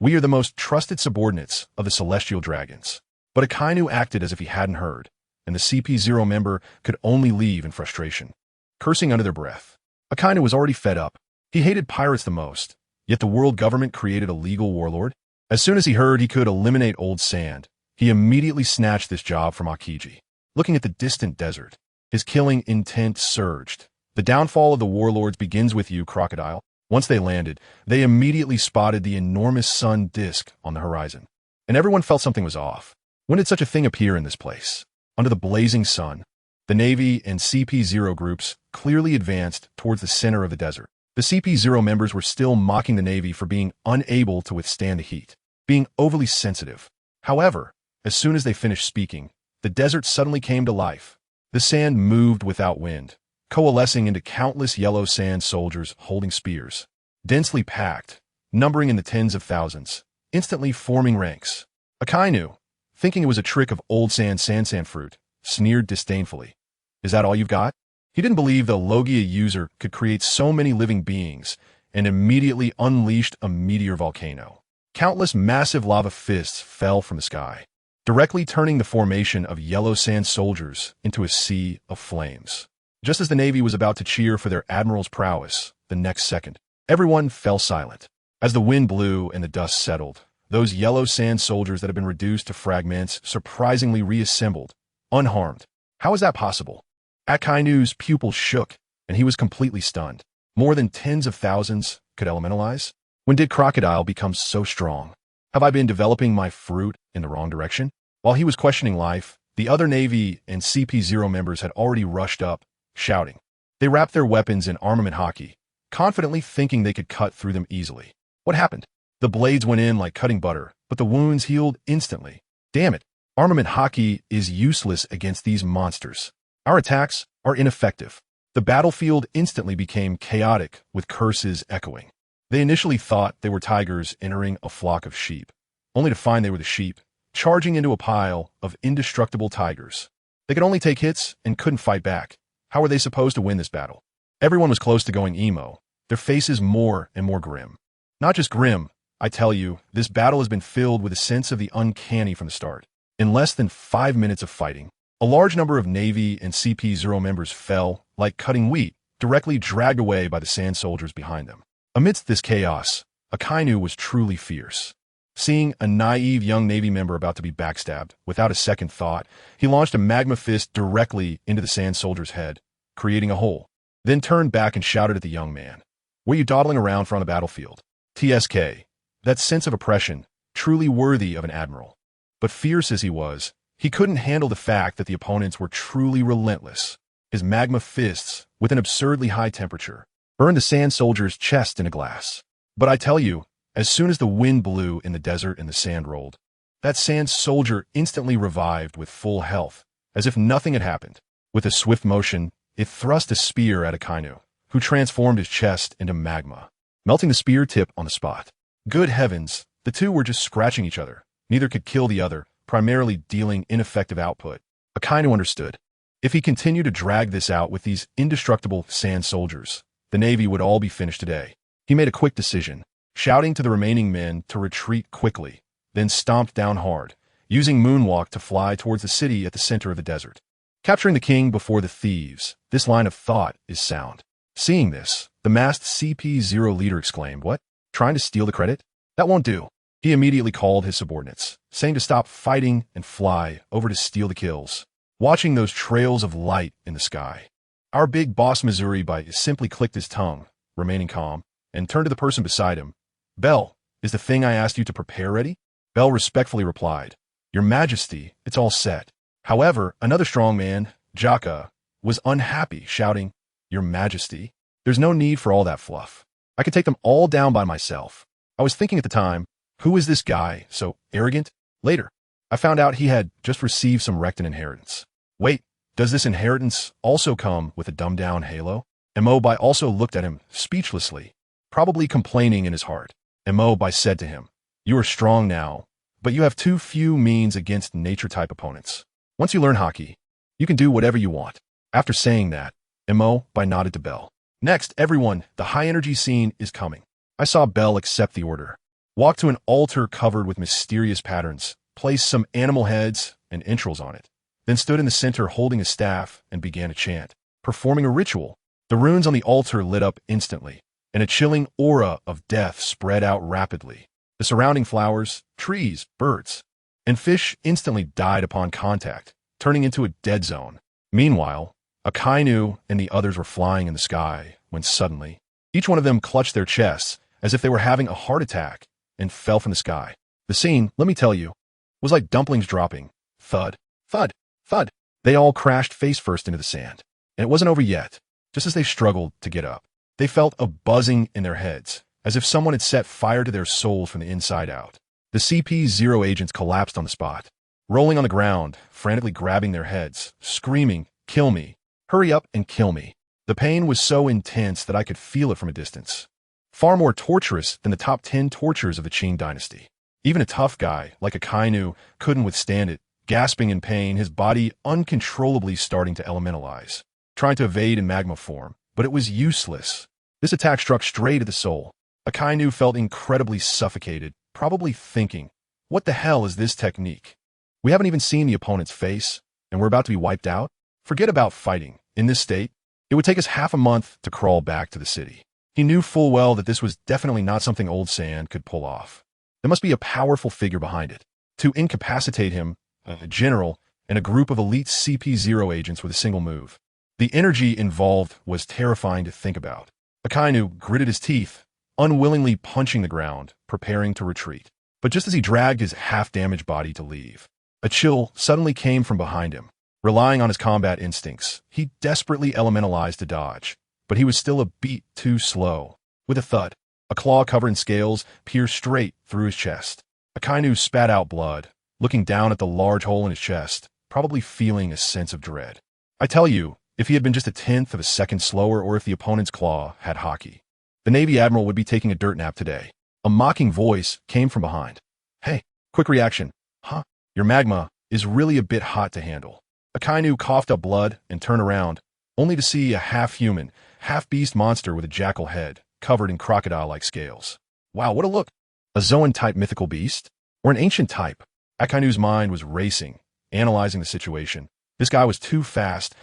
We are the most trusted subordinates of the celestial dragons." But Akainu acted as if he hadn't heard, and the CP0 member could only leave in frustration, cursing under their breath. Akainu was already fed up. He hated pirates the most, yet the world government created a legal warlord. As soon as he heard he could eliminate Old Sand, he immediately snatched this job from Akiji. Looking at the distant desert, his killing intent surged. "The downfall of the warlords begins with you, Crocodile." Once they landed, they immediately spotted the enormous sun disk on the horizon, and everyone felt something was off. When did such a thing appear in this place? Under the blazing sun, The Navy and CP0 groups clearly advanced towards the center of the desert. The CP0 members were still mocking the Navy for being unable to withstand the heat, being overly sensitive. However, as soon as they finished speaking, the desert suddenly came to life. The sand moved without wind, coalescing into countless yellow sand soldiers holding spears, densely packed, numbering in the tens of thousands, instantly forming ranks. Akainu, thinking it was a trick of old sand fruit, sneered disdainfully. Is that all you've got? He didn't believe the Logia user could create so many living beings and immediately unleashed a meteor volcano. Countless massive lava fists fell from the sky, directly turning the formation of yellow sand soldiers into a sea of flames. Just as the Navy was about to cheer for their Admirals' prowess, the next second, everyone fell silent. As the wind blew and the dust settled, those yellow sand soldiers that had been reduced to fragments surprisingly reassembled, unharmed. How is that possible? Akainu's pupils shook, and he was completely stunned. More than tens of thousands could elementalize? When did Crocodile become so strong? Have I been developing my fruit in the wrong direction? While he was questioning life, the other Navy and CP0 members had already rushed up, shouting. They wrapped their weapons in armament hockey, confidently thinking they could cut through them easily. What happened? The blades went in like cutting butter, but the wounds healed instantly. Damn it, armament hockey is useless against these monsters. Our attacks are ineffective. The battlefield instantly became chaotic with curses echoing. They initially thought they were tigers entering a flock of sheep, only to find they were the sheep, charging into a pile of indestructible tigers. They could only take hits and couldn't fight back. How were they supposed to win this battle? Everyone was close to going emo, their faces more and more grim. Not just grim, I tell you, this battle has been filled with a sense of the uncanny from the start. In less than 5 minutes of fighting, a large number of Navy and CP0 members fell, like cutting wheat, directly dragged away by the sand soldiers behind them. Amidst this chaos, Akainu was truly fierce. Seeing a naive young Navy member about to be backstabbed, without a second thought, he launched a magma fist directly into the sand soldier's head, creating a hole, then turned back and shouted at the young man. Were you dawdling around from the battlefield? TSK. That sense of oppression, truly worthy of an admiral. But fierce as he was, he couldn't handle the fact that the opponents were truly relentless. His magma fists, with an absurdly high temperature, burned the sand soldier's chest in a glass. But I tell you, as soon as the wind blew in the desert and the sand rolled, that sand soldier instantly revived with full health, as if nothing had happened. With a swift motion, it thrust a spear at Akainu, who transformed his chest into magma, melting the spear tip on the spot. Good heavens, the two were just scratching each other. Neither could kill the other, primarily dealing ineffective output. Akainu understood. If he continued to drag this out with these indestructible sand soldiers, the Navy would all be finished today. He made a quick decision, shouting to the remaining men to retreat quickly, then stomped down hard, using moonwalk to fly towards the city at the center of the desert. Capturing the king before the thieves, this line of thought is sound. Seeing this, the masked CP0 leader exclaimed, "What? Trying to steal the credit? That won't do." He immediately called his subordinates, saying to stop fighting and fly over to steal the kills. Watching those trails of light in the sky, our big boss Missouri simply clicked his tongue, remaining calm, and turned to the person beside him. "Bell, is the thing I asked you to prepare ready?" Bell respectfully replied, "Your Majesty, it's all set." However, another strong man, Jaka, was unhappy, shouting, "Your Majesty, there's no need for all that fluff. I could take them all down by myself." I was thinking at the time, who is this guy, so arrogant? Later, I found out he had just received some Recton inheritance. Wait, does this inheritance also come with a dumbed-down halo? Mobai also looked at him speechlessly, probably complaining in his heart. Mobai said to him, "You are strong now, but you have too few means against nature-type opponents. Once you learn hockey, you can do whatever you want." After saying that, Mobai nodded to Bell. "Next, everyone, the high-energy scene is coming." I saw Bell accept the order, walk to an altar covered with mysterious patterns, place some animal heads and entrails on it, then stood in the center holding a staff and began to chant, performing a ritual. The runes on the altar lit up instantly, and a chilling aura of death spread out rapidly. The surrounding flowers, trees, birds, and fish instantly died upon contact, turning into a dead zone. Meanwhile, Akainu and the others were flying in the sky when suddenly, each one of them clutched their chests as if they were having a heart attack and fell from the sky. The scene, let me tell you, was like dumplings dropping. Thud, thud, thud. They all crashed face first into the sand. And it wasn't over yet. Just as they struggled to get up, they felt a buzzing in their heads, as if someone had set fire to their souls from the inside out. The CP0 agents collapsed on the spot, rolling on the ground, frantically grabbing their heads, screaming, "Kill me! Hurry up and kill me!" The pain was so intense that I could feel it from a distance. Far more torturous than the top 10 tortures of the Qing dynasty. Even a tough guy like a Kainu couldn't withstand it, gasping in pain, his body uncontrollably starting to elementalize, trying to evade in magma form, but it was useless. This attack struck straight at the soul. Akainu felt incredibly suffocated, probably thinking, what the hell is this technique? We haven't even seen the opponent's face, and we're about to be wiped out? Forget about fighting. In this state, it would take us half a month to crawl back to the city. He knew full well that this was definitely not something Old Sand could pull off. There must be a powerful figure behind it. To incapacitate him, a general, and a group of elite CP0 agents with a single move. The energy involved was terrifying to think about. Akainu gritted his teeth, unwillingly punching the ground, preparing to retreat. But just as he dragged his half-damaged body to leave, a chill suddenly came from behind him. Relying on his combat instincts, he desperately elementalized to dodge, but he was still a beat too slow. With a thud, a claw covered in scales pierced straight through his chest. Akainu spat out blood, looking down at the large hole in his chest, probably feeling a sense of dread. I tell you, if he had been just a tenth of a second slower or if the opponent's claw had hockey, the Navy Admiral would be taking a dirt nap today. A mocking voice came from behind. Hey, quick reaction. Huh? Your magma is really a bit hot to handle. Akainu coughed up blood and turned around, only to see a half-human, half-beast monster with a jackal head, covered in crocodile-like scales. Wow, what a look! A Zoan-type mythical beast? Or an ancient type? Akainu's mind was racing, analyzing the situation. This guy was too fast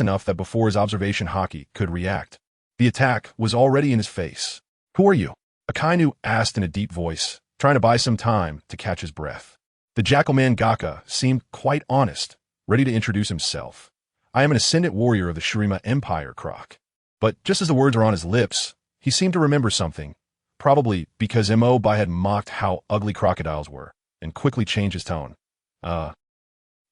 enough that before his observation hockey could react. The attack was already in his face. Who are you? Akainu asked in a deep voice, trying to buy some time to catch his breath. The jackal man Gaka seemed quite honest, ready to introduce himself. I am an ascendant warrior of the Shurima Empire, Croc. But just as the words were on his lips, he seemed to remember something, probably because Mo had mocked how ugly crocodiles were, and quickly changed his tone. I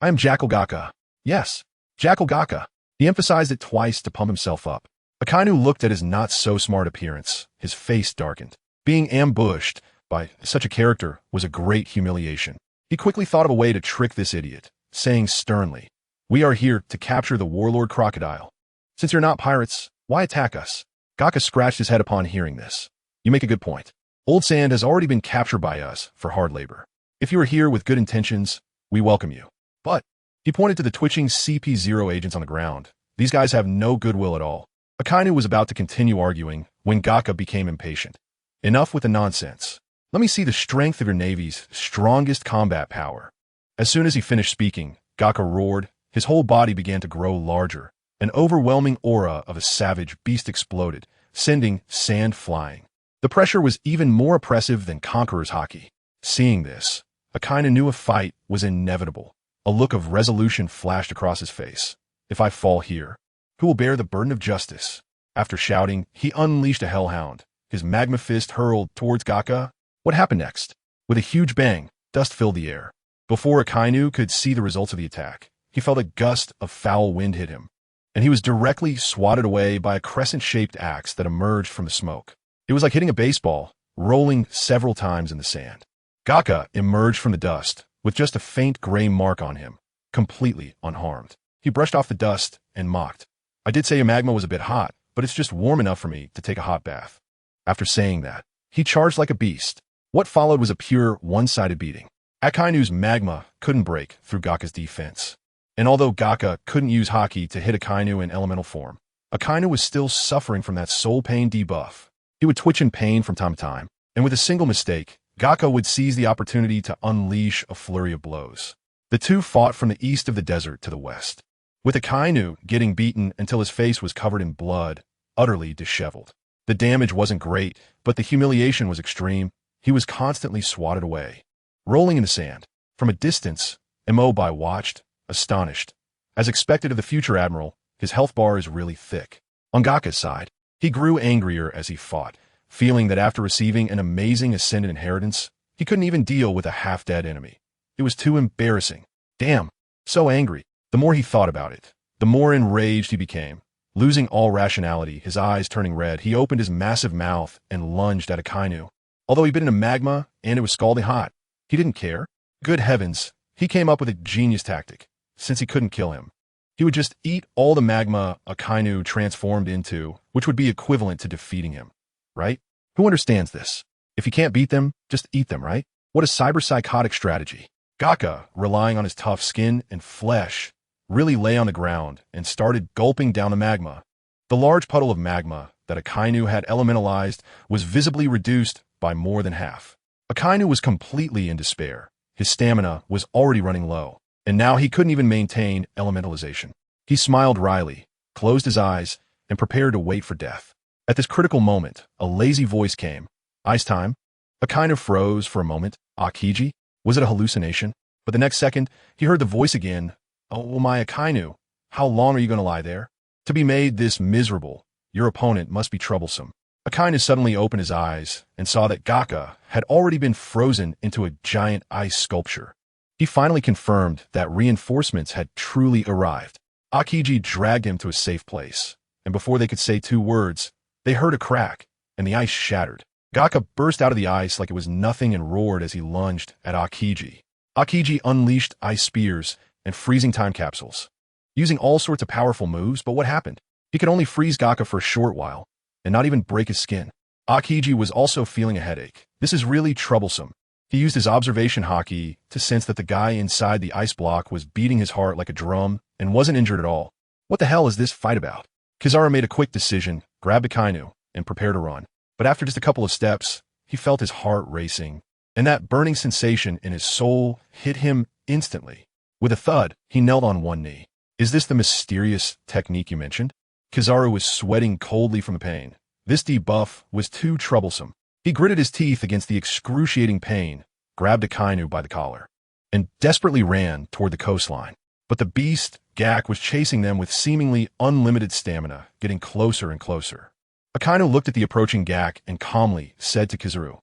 am Jackal Gaka. Yes, Jackal Gaka. He emphasized it twice to pump himself up. Akainu looked at his not-so-smart appearance. His face darkened. Being ambushed by such a character was a great humiliation. He quickly thought of a way to trick this idiot, saying sternly, "We are here to capture the warlord Crocodile. Since you're not pirates, why attack us?" Gaka scratched his head upon hearing this. You make a good point. Old Sand has already been captured by us for hard labor. If you are here with good intentions, we welcome you. But, he pointed to the twitching CP0 agents on the ground. These guys have no goodwill at all. Akainu was about to continue arguing when Gaka became impatient. Enough with the nonsense. Let me see the strength of your Navy's strongest combat power. As soon as he finished speaking, Gaka roared. His whole body began to grow larger. An overwhelming aura of a savage beast exploded, sending sand flying. The pressure was even more oppressive than Conqueror's hockey. Seeing this, Akainu knew a fight was inevitable. A look of resolution flashed across his face. If I fall here, who will bear the burden of justice? After shouting, he unleashed a hellhound. His magma fist hurled towards Gaka. What happened next? With a huge bang, dust filled the air. Before Akainu could see the results of the attack, he felt a gust of foul wind hit him, and he was directly swatted away by a crescent-shaped axe that emerged from the smoke. It was like hitting a baseball, rolling several times in the sand. Gaka emerged from the dust, with just a faint gray mark on him, completely unharmed. He brushed off the dust and mocked. I did say your magma was a bit hot, but it's just warm enough for me to take a hot bath. After saying that, he charged like a beast. What followed was a pure, one-sided beating. Akainu's magma couldn't break through Gaka's defense. And although Gaka couldn't use hockey to hit Akainu in elemental form, Akainu was still suffering from that soul pain debuff. He would twitch in pain from time to time, and with a single mistake, Gaka would seize the opportunity to unleash a flurry of blows. The two fought from the east of the desert to the west, with Akainu getting beaten until his face was covered in blood, utterly disheveled. The damage wasn't great, but the humiliation was extreme. He was constantly swatted away, rolling in the sand. From a distance, Mobai watched, astonished. As expected of the future admiral, his health bar is really thick. On Gaka's side, he grew angrier as he fought, feeling that after receiving an amazing ascendant inheritance, he couldn't even deal with a half-dead enemy. It was too embarrassing. Damn, so angry. The more he thought about it, the more enraged he became. Losing all rationality, his eyes turning red, he opened his massive mouth and lunged at Akainu. Although he'd been in a magma and it was scalding hot, he didn't care. Good heavens, he came up with a genius tactic. Since he couldn't kill him, he would just eat all the magma Akainu transformed into, which would be equivalent to defeating him, right? Who understands this? If you can't beat them, just eat them, right? What a cyber-psychotic strategy. Gaka, relying on his tough skin and flesh, really lay on the ground and started gulping down the magma. The large puddle of magma that Akainu had elementalized was visibly reduced by more than half. Akainu was completely in despair. His stamina was already running low, and now he couldn't even maintain elementalization. He smiled wryly, closed his eyes, and prepared to wait for death. At this critical moment, a lazy voice came. Ice time? Akainu froze for a moment. Akiji? Was it a hallucination? But the next second, he heard the voice again. Oh my Akainu, how long are you going to lie there? To be made this miserable, your opponent must be troublesome. Akainu suddenly opened his eyes and saw that Gaka had already been frozen into a giant ice sculpture. He finally confirmed that reinforcements had truly arrived. Akiji dragged him to a safe place, and before they could say 2 words, they heard a crack, and the ice shattered. Gaka burst out of the ice like it was nothing and roared as he lunged at Akiji. Akiji unleashed ice spears and freezing time capsules, using all sorts of powerful moves, but what happened? He could only freeze Gaka for a short while, and not even break his skin. Akiji was also feeling a headache. This is really troublesome. He used his observation haki to sense that the guy inside the ice block was beating his heart like a drum and wasn't injured at all. What the hell is this fight about? Kizaru made a quick decision, grabbed Akainu, and prepared to run. But after just a couple of steps, he felt his heart racing, and that burning sensation in his soul hit him instantly. With a thud, he knelt on one knee. Is this the mysterious technique you mentioned? Kizaru was sweating coldly from the pain. This debuff was too troublesome. He gritted his teeth against the excruciating pain, grabbed Akainu by the collar, and desperately ran toward the coastline. But the beast, Gak, was chasing them with seemingly unlimited stamina, getting closer and closer. Akainu looked at the approaching Gak and calmly said to Kizaru,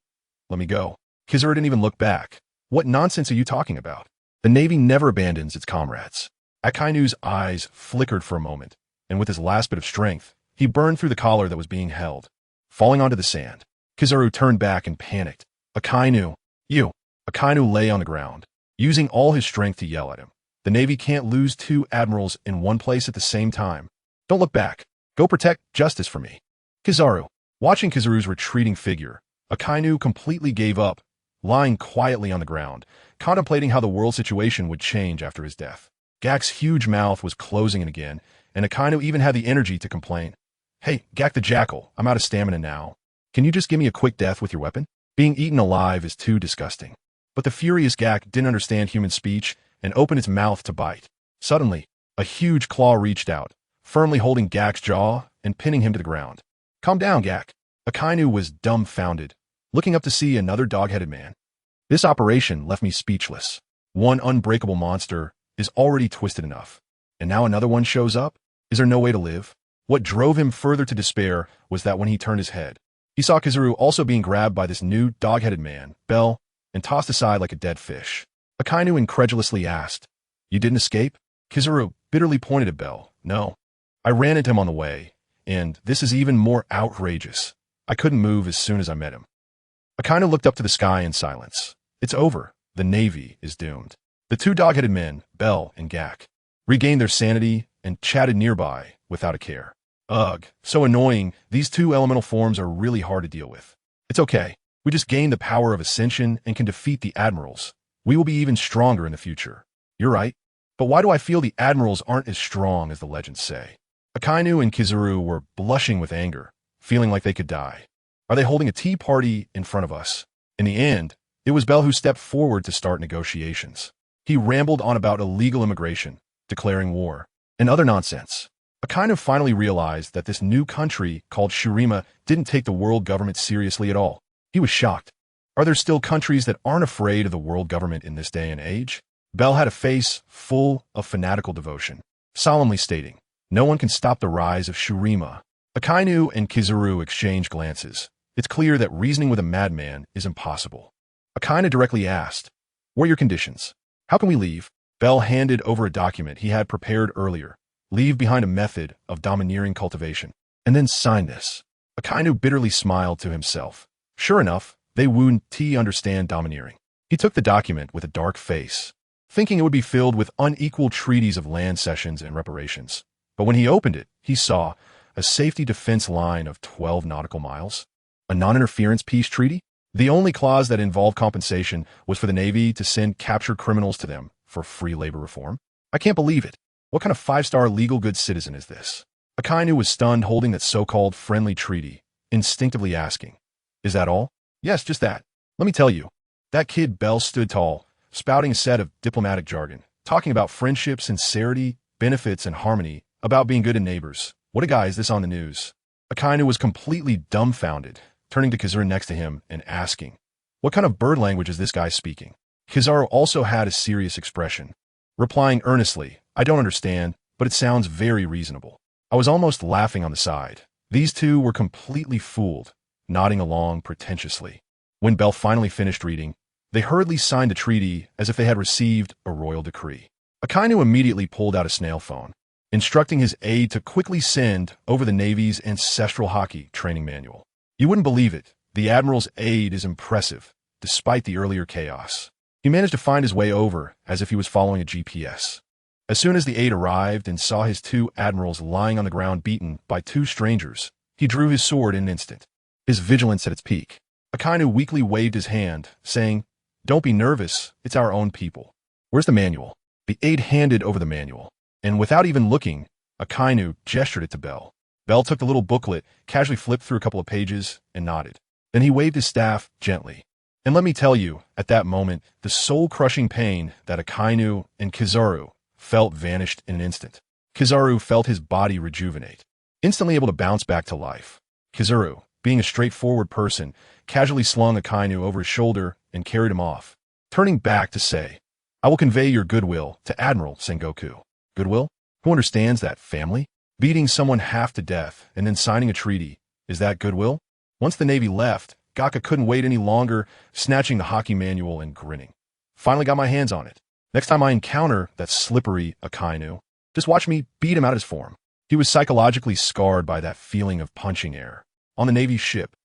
"Let me go." Kizaru didn't even look back. "What nonsense are you talking about? The Navy never abandons its comrades." Akainu's eyes flickered for a moment, and with his last bit of strength, he burned through the collar that was being held, falling onto the sand. Kizaru turned back and panicked. "Akainu, you!" Akainu lay on the ground, using all his strength to yell at him. "The Navy can't lose 2 admirals in one place at the same time. Don't look back. Go protect justice for me." Kizaru. Watching Kizaru's retreating figure, Akainu completely gave up, lying quietly on the ground, contemplating how the world situation would change after his death. Gak's huge mouth was closing in again, and Akainu even had the energy to complain. "Hey, Gak the Jackal, I'm out of stamina now. Can you just give me a quick death with your weapon? Being eaten alive is too disgusting." But the furious Gak didn't understand human speech and opened its mouth to bite. Suddenly, a huge claw reached out, firmly holding Gak's jaw and pinning him to the ground. "Calm down, Gak." Akainu was dumbfounded, looking up to see another dog-headed man. This operation left me speechless. One unbreakable monster is already twisted enough, and now another one shows up? Is there no way to live? What drove him further to despair was that when he turned his head, he saw Kizaru also being grabbed by this new dog-headed man, Bell, and tossed aside like a dead fish. Akainu incredulously asked, "You didn't escape?" Kizaru bitterly pointed at Bell. "No. I ran into him on the way, and this is even more outrageous. I couldn't move as soon as I met him." Akainu looked up to the sky in silence. It's over. The Navy is doomed. The 2 dog-headed men, Bell and Gak, regained their sanity and chatted nearby without a care. Ugh, so annoying. These 2 elemental forms are really hard to deal with. It's okay. We just gained the power of ascension and can defeat the Admirals. We will be even stronger in the future. You're right. But why do I feel the Admirals aren't as strong as the legends say? Akainu and Kizaru were blushing with anger, feeling like they could die. Are they holding a tea party in front of us? In the end, it was Bell who stepped forward to start negotiations. He rambled on about illegal immigration, declaring war, and other nonsense. Akainu finally realized that this new country called Shurima didn't take the world government seriously at all. He was shocked. Are there still countries that aren't afraid of the world government in this day and age? Bell had a face full of fanatical devotion, solemnly stating, "No one can stop the rise of Shurima." Akainu and Kizaru exchanged glances. It's clear that reasoning with a madman is impossible. Akainu directly asked, "What are your conditions? How can we leave?" Bell handed over a document he had prepared earlier, leave behind a method of domineering cultivation, and then signed this. Akainu bitterly smiled to himself. Sure enough, they wouldn't understand domineering. He took the document with a dark face, thinking it would be filled with unequal treaties of land cessions and reparations. But when he opened it, he saw a safety defense line of 12 nautical miles. A non-interference peace treaty? The only clause that involved compensation was for the Navy to send captured criminals to them for free labor reform. I can't believe it. What kind of five-star legal good citizen is this? Akainu was stunned holding that so-called friendly treaty, instinctively asking, "Is that all?" "Yes, just that. Let me tell you." That kid Bell stood tall, spouting a set of diplomatic jargon, talking about friendship, sincerity, benefits, and harmony, about being good to neighbors. What a guy is this on the news? Akainu was completely dumbfounded, turning to Kizaru next to him and asking, "What kind of bird language is this guy speaking?" Kizaru also had a serious expression, replying earnestly, "I don't understand, but it sounds very reasonable." I was almost laughing on the side. These two were completely fooled, nodding along pretentiously. When Bell finally finished reading, they hurriedly signed the treaty as if they had received a royal decree. Akainu immediately pulled out a snail phone, instructing his aide to quickly send over the Navy's ancestral hockey training manual. You wouldn't believe it. The Admiral's aide is impressive, despite the earlier chaos. He managed to find his way over as if he was following a GPS. As soon as the aide arrived and saw his two admirals lying on the ground beaten by two strangers, he drew his sword in an instant, his vigilance at its peak. Akainu weakly waved his hand, saying, "Don't be nervous, it's our own people." "Where's the manual?" The aide handed over the manual, and without even looking, Akainu gestured it to Bell. Bell took the little booklet, casually flipped through a couple of pages, and nodded. Then he waved his staff gently. And let me tell you, at that moment, the soul-crushing pain that Akainu and Kizaru felt vanished in an instant. Kizaru felt his body rejuvenate, instantly able to bounce back to life. Kizaru, being a straightforward person, casually slung Akainu over his shoulder and carried him off, turning back to say, "I will convey your goodwill to Admiral Sengoku." Goodwill? Who understands that, family? Beating someone half to death and then signing a treaty, is that goodwill? Once the Navy left, Gaka couldn't wait any longer, snatching the hockey manual and grinning. "Finally got my hands on it. Next time I encounter that slippery Akainu, just watch me beat him out of his form." He was psychologically scarred by that feeling of punching air. On the Navy ship,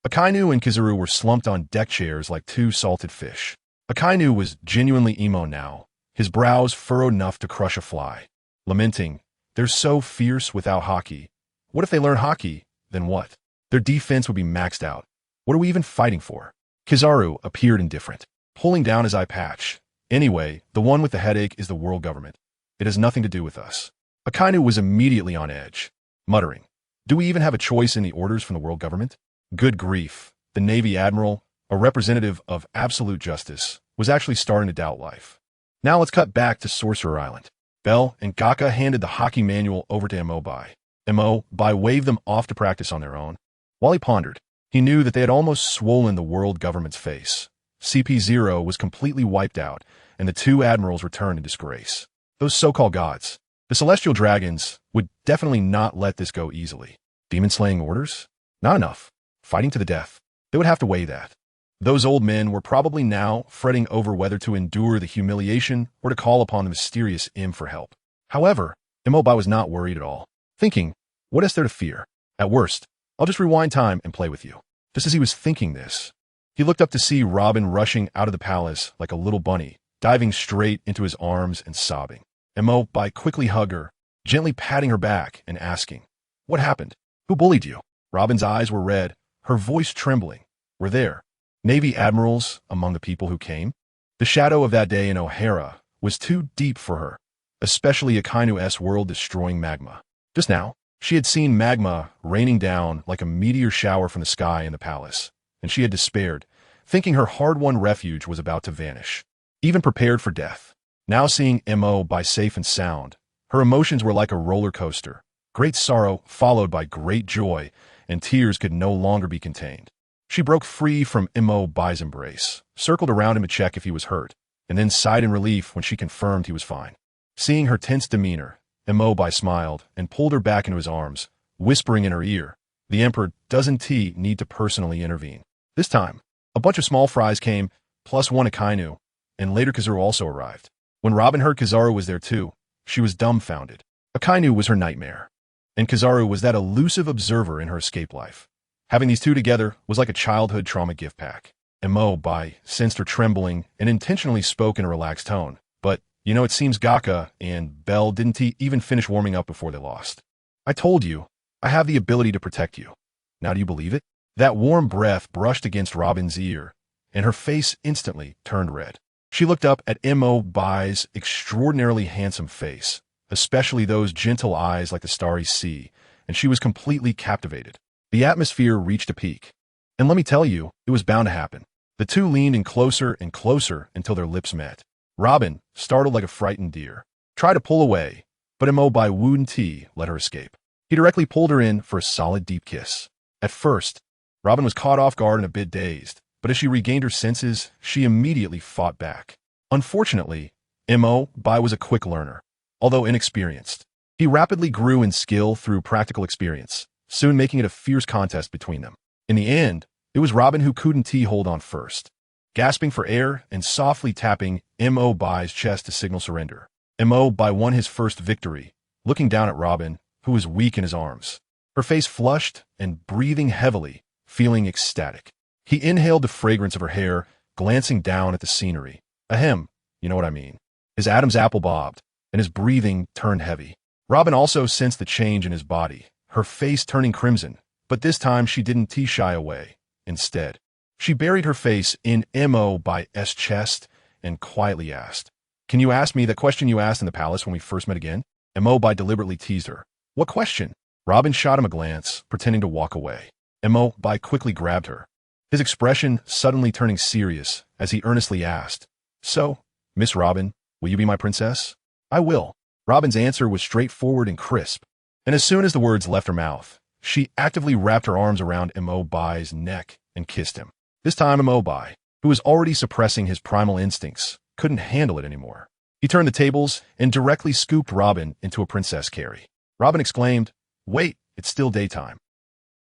Akainu and Kizaru were slumped on deck chairs like two salted fish. Akainu was genuinely emo now, his brows furrowed enough to crush a fly, lamenting, "They're so fierce without hockey. What if they learn hockey? Then what? Their defense would be maxed out. What are we even fighting for?" Kizaru appeared indifferent, pulling down his eye patch. "Anyway, the one with the headache is the world government. It has nothing to do with us." Akainu was immediately on edge, muttering, "Do we even have a choice in the orders from the world government?" Good grief, the Navy Admiral, a representative of absolute justice, was actually starting to doubt life. Now let's cut back to Sorcerer Island. Bell and Gaka handed the hockey manual over to Mo-Bai. Mo-Bai waved them off to practice on their own. While he pondered, he knew that they had almost swollen the world government's face. CP0 was completely wiped out, and the two admirals returned in disgrace. Those so-called gods, the celestial dragons, would definitely not let this go easily. Demon-slaying orders? Not enough. Fighting to the death. They would have to weigh that. Those old men were probably now fretting over whether to endure the humiliation or to call upon the mysterious M for help. However, Mo-Bai was not worried at all, thinking, what is there to fear? At worst, I'll just rewind time and play with you. Just as he was thinking this, he looked up to see Robin rushing out of the palace like a little bunny, diving straight into his arms and sobbing. Mo-Bai quickly hugged her, gently patting her back and asking, "What happened? Who bullied you?" Robin's eyes were red, her voice trembling. Were there Navy admirals among the people who came? The shadow of that day in O'Hara was too deep for her, especially Akainu's world-destroying magma. Just now, she had seen magma raining down like a meteor shower from the sky in the palace, and she had despaired, thinking her hard-won refuge was about to vanish, even prepared for death. Now seeing Mo-Bai safe and sound, her emotions were like a roller coaster, great sorrow followed by great joy, and tears could no longer be contained. She broke free from Mo-Bai's embrace, circled around him to check if he was hurt, and then sighed in relief when she confirmed he was fine. Seeing her tense demeanor, Mo-Bai smiled and pulled her back into his arms, whispering in her ear, "The Emperor doesn't need to personally intervene." This time, a bunch of small fries came, plus one Akainu, and later Kizaru also arrived. When Robin heard Kizaru was there too, she was dumbfounded. Akainu was her nightmare, and Kizaru was that elusive observer in her escape life. Having these two together was like a childhood trauma gift pack. Enel sensed her trembling and intentionally spoke in a relaxed tone. But, it seems Gaka and Bell didn't even finish warming up before they lost. I told you, I have the ability to protect you. Now do you believe it? That warm breath brushed against Robin's ear, and her face instantly turned red. She looked up at Enel's extraordinarily handsome face, especially those gentle eyes like the starry sea, and she was completely captivated. The atmosphere reached a peak. And let me tell you, it was bound to happen. The two leaned in closer and closer until their lips met. Robin, startled like a frightened deer, tried to pull away, but Enel wouldn't let her escape. He directly pulled her in for a solid deep kiss. At first, Robin was caught off guard and a bit dazed, but as she regained her senses, she immediately fought back. Unfortunately, Enel was a quick learner, although inexperienced. He rapidly grew in skill through practical experience, soon making it a fierce contest between them. In the end, it was Robin who couldn't hold on first, gasping for air and softly tapping Enel's chest to signal surrender. Enel won his first victory, looking down at Robin, who was weak in his arms. Her face flushed and breathing heavily, feeling ecstatic. He inhaled the fragrance of her hair, glancing down at the scenery. Ahem, you know what I mean. His Adam's apple bobbed, and his breathing turned heavy. Robin also sensed the change in his body, her face turning crimson, but this time she didn't shy away. Instead, she buried her face in Enel's chest and quietly asked, "Can you ask me the question you asked in the palace when we first met again?" Enel deliberately teased her. "What question?" Robin shot him a glance, pretending to walk away. Enel quickly grabbed her, his expression suddenly turning serious as he earnestly asked, "So, Miss Robin, will you be my princess?" "I will." Robin's answer was straightforward and crisp, and as soon as the words left her mouth, she actively wrapped her arms around Enel's neck and kissed him. This time Enel, who was already suppressing his primal instincts, couldn't handle it anymore. He turned the tables and directly scooped Robin into a princess carry. Robin exclaimed, "Wait, it's still daytime."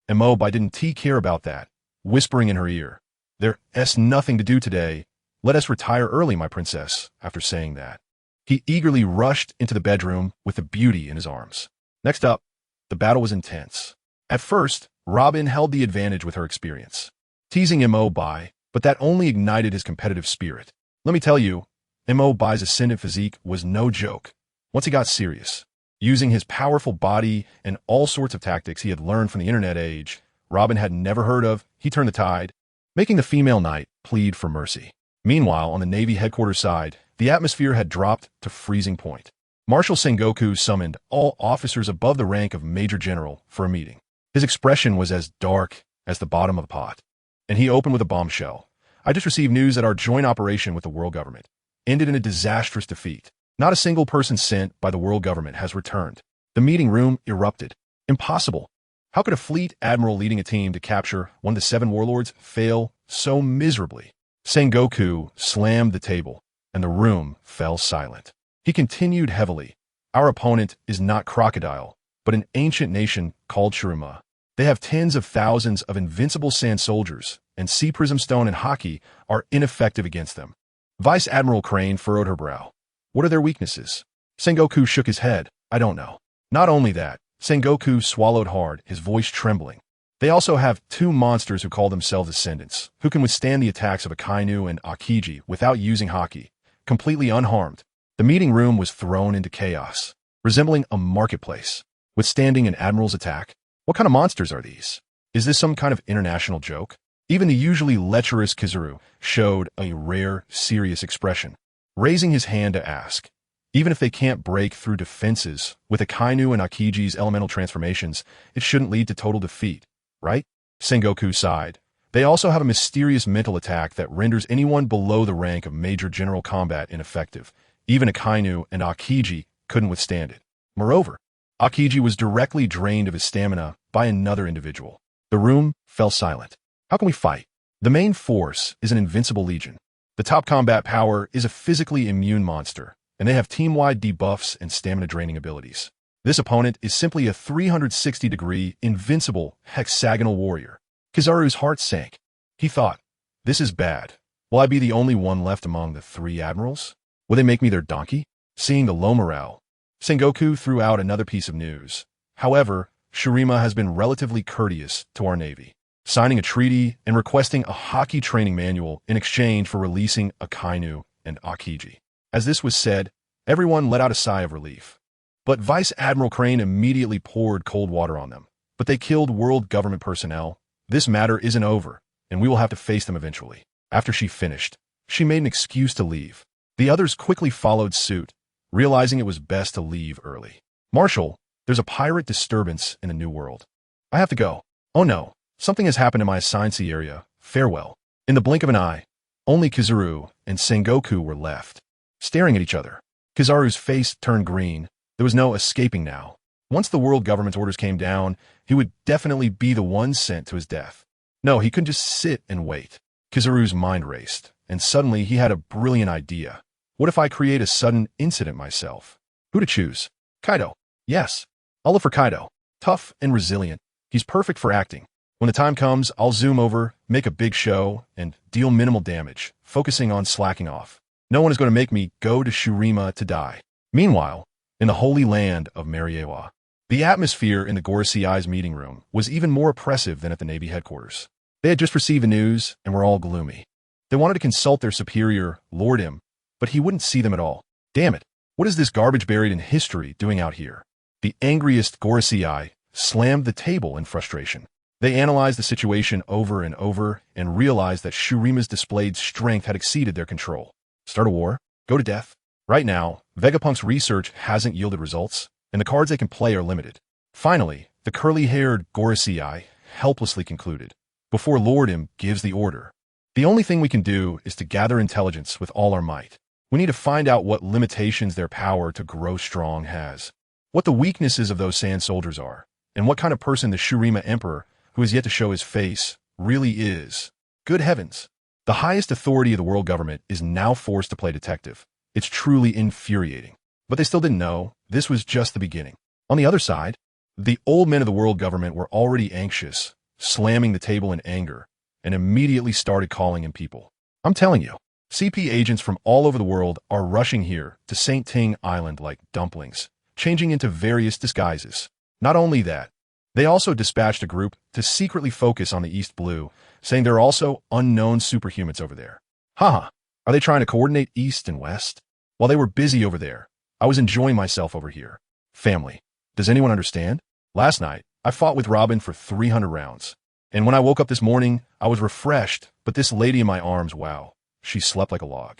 Enel didn't care about that, whispering in her ear, "There's nothing to do today. Let us retire early, my princess." After saying that, he eagerly rushed into the bedroom with the beauty in his arms. Next up, the battle was intense. At first, Robin held the advantage with her experience, teasing Enel, but that only ignited his competitive spirit. Let me tell you, Enel's ascendant physique was no joke. Once he got serious, using his powerful body and all sorts of tactics he had learned from the internet age Robin had never heard of, he turned the tide, making the female knight plead for mercy. Meanwhile, on the Navy headquarters side, the atmosphere had dropped to freezing point. Marshal Sengoku summoned all officers above the rank of Major General for a meeting. His expression was as dark as the bottom of a pot, and he opened with a bombshell. "I just received news that our joint operation with the world government ended in a disastrous defeat. Not a single person sent by the world government has returned." The meeting room erupted. Impossible. How could a fleet admiral leading a team to capture one of the 7 warlords fail so miserably? Sengoku slammed the table, and the room fell silent. He continued heavily, "Our opponent is not Crocodile, but an ancient nation called Shiruma. They have tens of thousands of invincible sand soldiers, and Sea Prism Stone and Hockey are ineffective against them." Vice Admiral Crane furrowed her brow. "What are their weaknesses?" Sengoku shook his head. "I don't know." Not only that, Sengoku swallowed hard, his voice trembling. "They also have 2 monsters who call themselves Ascendants, who can withstand the attacks of Akainu and Akiji without using Hockey, completely unharmed." The meeting room was thrown into chaos, resembling a marketplace, withstanding an admiral's attack. What kind of monsters are these? Is this some kind of international joke? Even the usually lecherous Kizaru showed a rare, serious expression, raising his hand to ask, "Even if they can't break through defenses with Akainu and Akiji's elemental transformations, it shouldn't lead to total defeat, right?" Sengoku sighed. "They also have a mysterious mental attack that renders anyone below the rank of Major General Combat ineffective. Even Akainu and Akiji couldn't withstand it. Moreover, Akiji was directly drained of his stamina by another individual." The room fell silent. "How can we fight? The main force is an invincible legion. The top combat power is a physically immune monster, and they have team-wide debuffs and stamina-draining abilities. This opponent is simply a 360-degree, invincible, hexagonal warrior." Kizaru's heart sank. He thought, "This is bad. Will I be the only one left among the 3 admirals? Will they make me their donkey? Seeing the low morale, Sengoku threw out another piece of news. However, Shurima has been relatively courteous to our Navy, signing a treaty and requesting a hockey training manual in exchange for releasing Akainu and Akiji. As this was said, everyone let out a sigh of relief. But Vice Admiral Crane immediately poured cold water on them. But they killed world government personnel. This matter isn't over, and we will have to face them eventually. After she finished, she made an excuse to leave. The others quickly followed suit, realizing it was best to leave early. Marshal, there's a pirate disturbance in the New World. I have to go. Oh no, something has happened in my assigned sea area. Farewell. In the blink of an eye, only Kizaru and Sengoku were left, staring at each other. Kizaru's face turned green. There was no escaping now. Once the world government's orders came down, he would definitely be the one sent to his death. No, he couldn't just sit and wait. Kizaru's mind raced, and suddenly he had a brilliant idea. What if I create a sudden incident myself? Who to choose? Kaido. Yes, I'll look for Kaido. Tough and resilient. He's perfect for acting. When the time comes, I'll zoom over, make a big show, and deal minimal damage, focusing on slacking off. No one is going to make me go to Shurima to die. Meanwhile, in the holy land of Mariewa, the atmosphere in the Gorosei's meeting room was even more oppressive than at the Navy headquarters. They had just received the news and were all gloomy. They wanted to consult their superior, Lord M, but he wouldn't see them at all. Damn it, what is this garbage buried in history doing out here? The angriest Gorosei slammed the table in frustration. They analyzed the situation over and over and realized that Shurima's displayed strength had exceeded their control. Start a war? Go to death? Right now, Vegapunk's research hasn't yielded results, and the cards they can play are limited. Finally, the curly-haired Gorosei helplessly concluded, before Lord M gives the order. The only thing we can do is to gather intelligence with all our might. We need to find out what limitations their power to grow strong has, what the weaknesses of those sand soldiers are, and what kind of person the Shurima Emperor, who has yet to show his face, really is. Good heavens! The highest authority of the world government is now forced to play detective. It's truly infuriating. But they still didn't know. This was just the beginning. On the other side, the old men of the world government were already anxious, slamming the table in anger, and immediately started calling in people. I'm telling you, CP agents from all over the world are rushing here to St. Ting Island like dumplings, changing into various disguises. Not only that, they also dispatched a group to secretly focus on the East Blue, saying there are also unknown superhumans over there. Haha, are they trying to coordinate East and West? While they were busy over there, I was enjoying myself over here. Family. Does anyone understand? Last night, I fought with Robin for 300 rounds. And when I woke up this morning, I was refreshed, but this lady in my arms, wow, she slept like a log.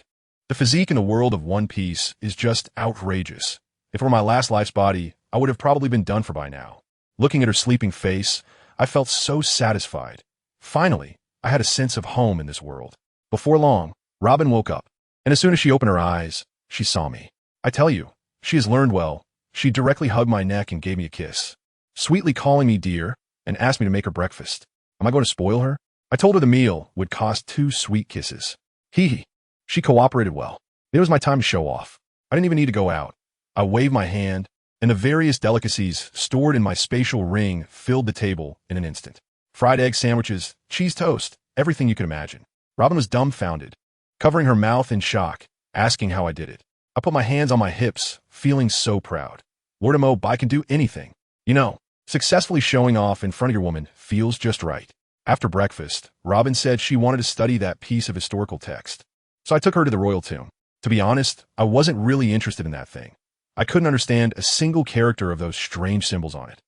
The physique in the world of One Piece is just outrageous. If it were my last life's body, I would have probably been done for by now. Looking at her sleeping face, I felt so satisfied. Finally, I had a sense of home in this world. Before long, Robin woke up, and as soon as she opened her eyes, she saw me. I tell you, she has learned well. She directly hugged my neck and gave me a kiss, sweetly calling me dear, and asked me to make her breakfast. Am I going to spoil her? I told her the meal would cost 2 sweet kisses. Hee hee. She cooperated well. It was my time to show off. I didn't even need to go out. I waved my hand, and the various delicacies stored in my spatial ring filled the table in an instant. Fried egg sandwiches, cheese toast, everything you could imagine. Robin was dumbfounded, covering her mouth in shock, asking how I did it. I put my hands on my hips, feeling so proud. Lord Mo, I can do anything. You know, successfully showing off in front of your woman feels just right. After breakfast, Robin said she wanted to study that piece of historical text. So I took her to the royal tomb. To be honest, I wasn't really interested in that thing. I couldn't understand a single character of those strange symbols on it.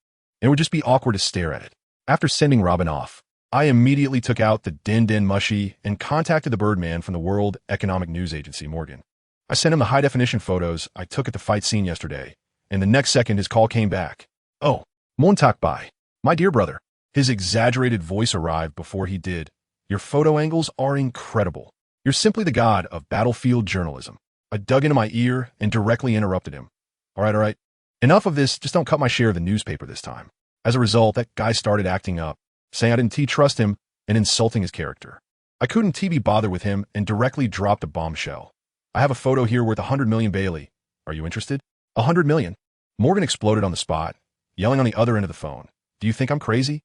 It would just be awkward to stare at it. After sending Robin off, I immediately took out the Den Den Mushi and contacted the Birdman from the World Economic News Agency, Morgan. I sent him the high-definition photos I took at the fight scene yesterday, and the next second his call came back. Oh, Montak Bai, my dear brother. His exaggerated voice arrived before he did. Your photo angles are incredible. You're simply the god of battlefield journalism. I dug into my ear and directly interrupted him. All right. Enough of this, just don't cut my share of the newspaper this time. As a result, that guy started acting up, saying I didn't trust him and insulting his character. I couldn't be bothered with him and directly dropped a bombshell. I have a photo here worth 100 million Bailey. Are you interested? 100 million. Morgan exploded on the spot, yelling on the other end of the phone. Do you think I'm crazy?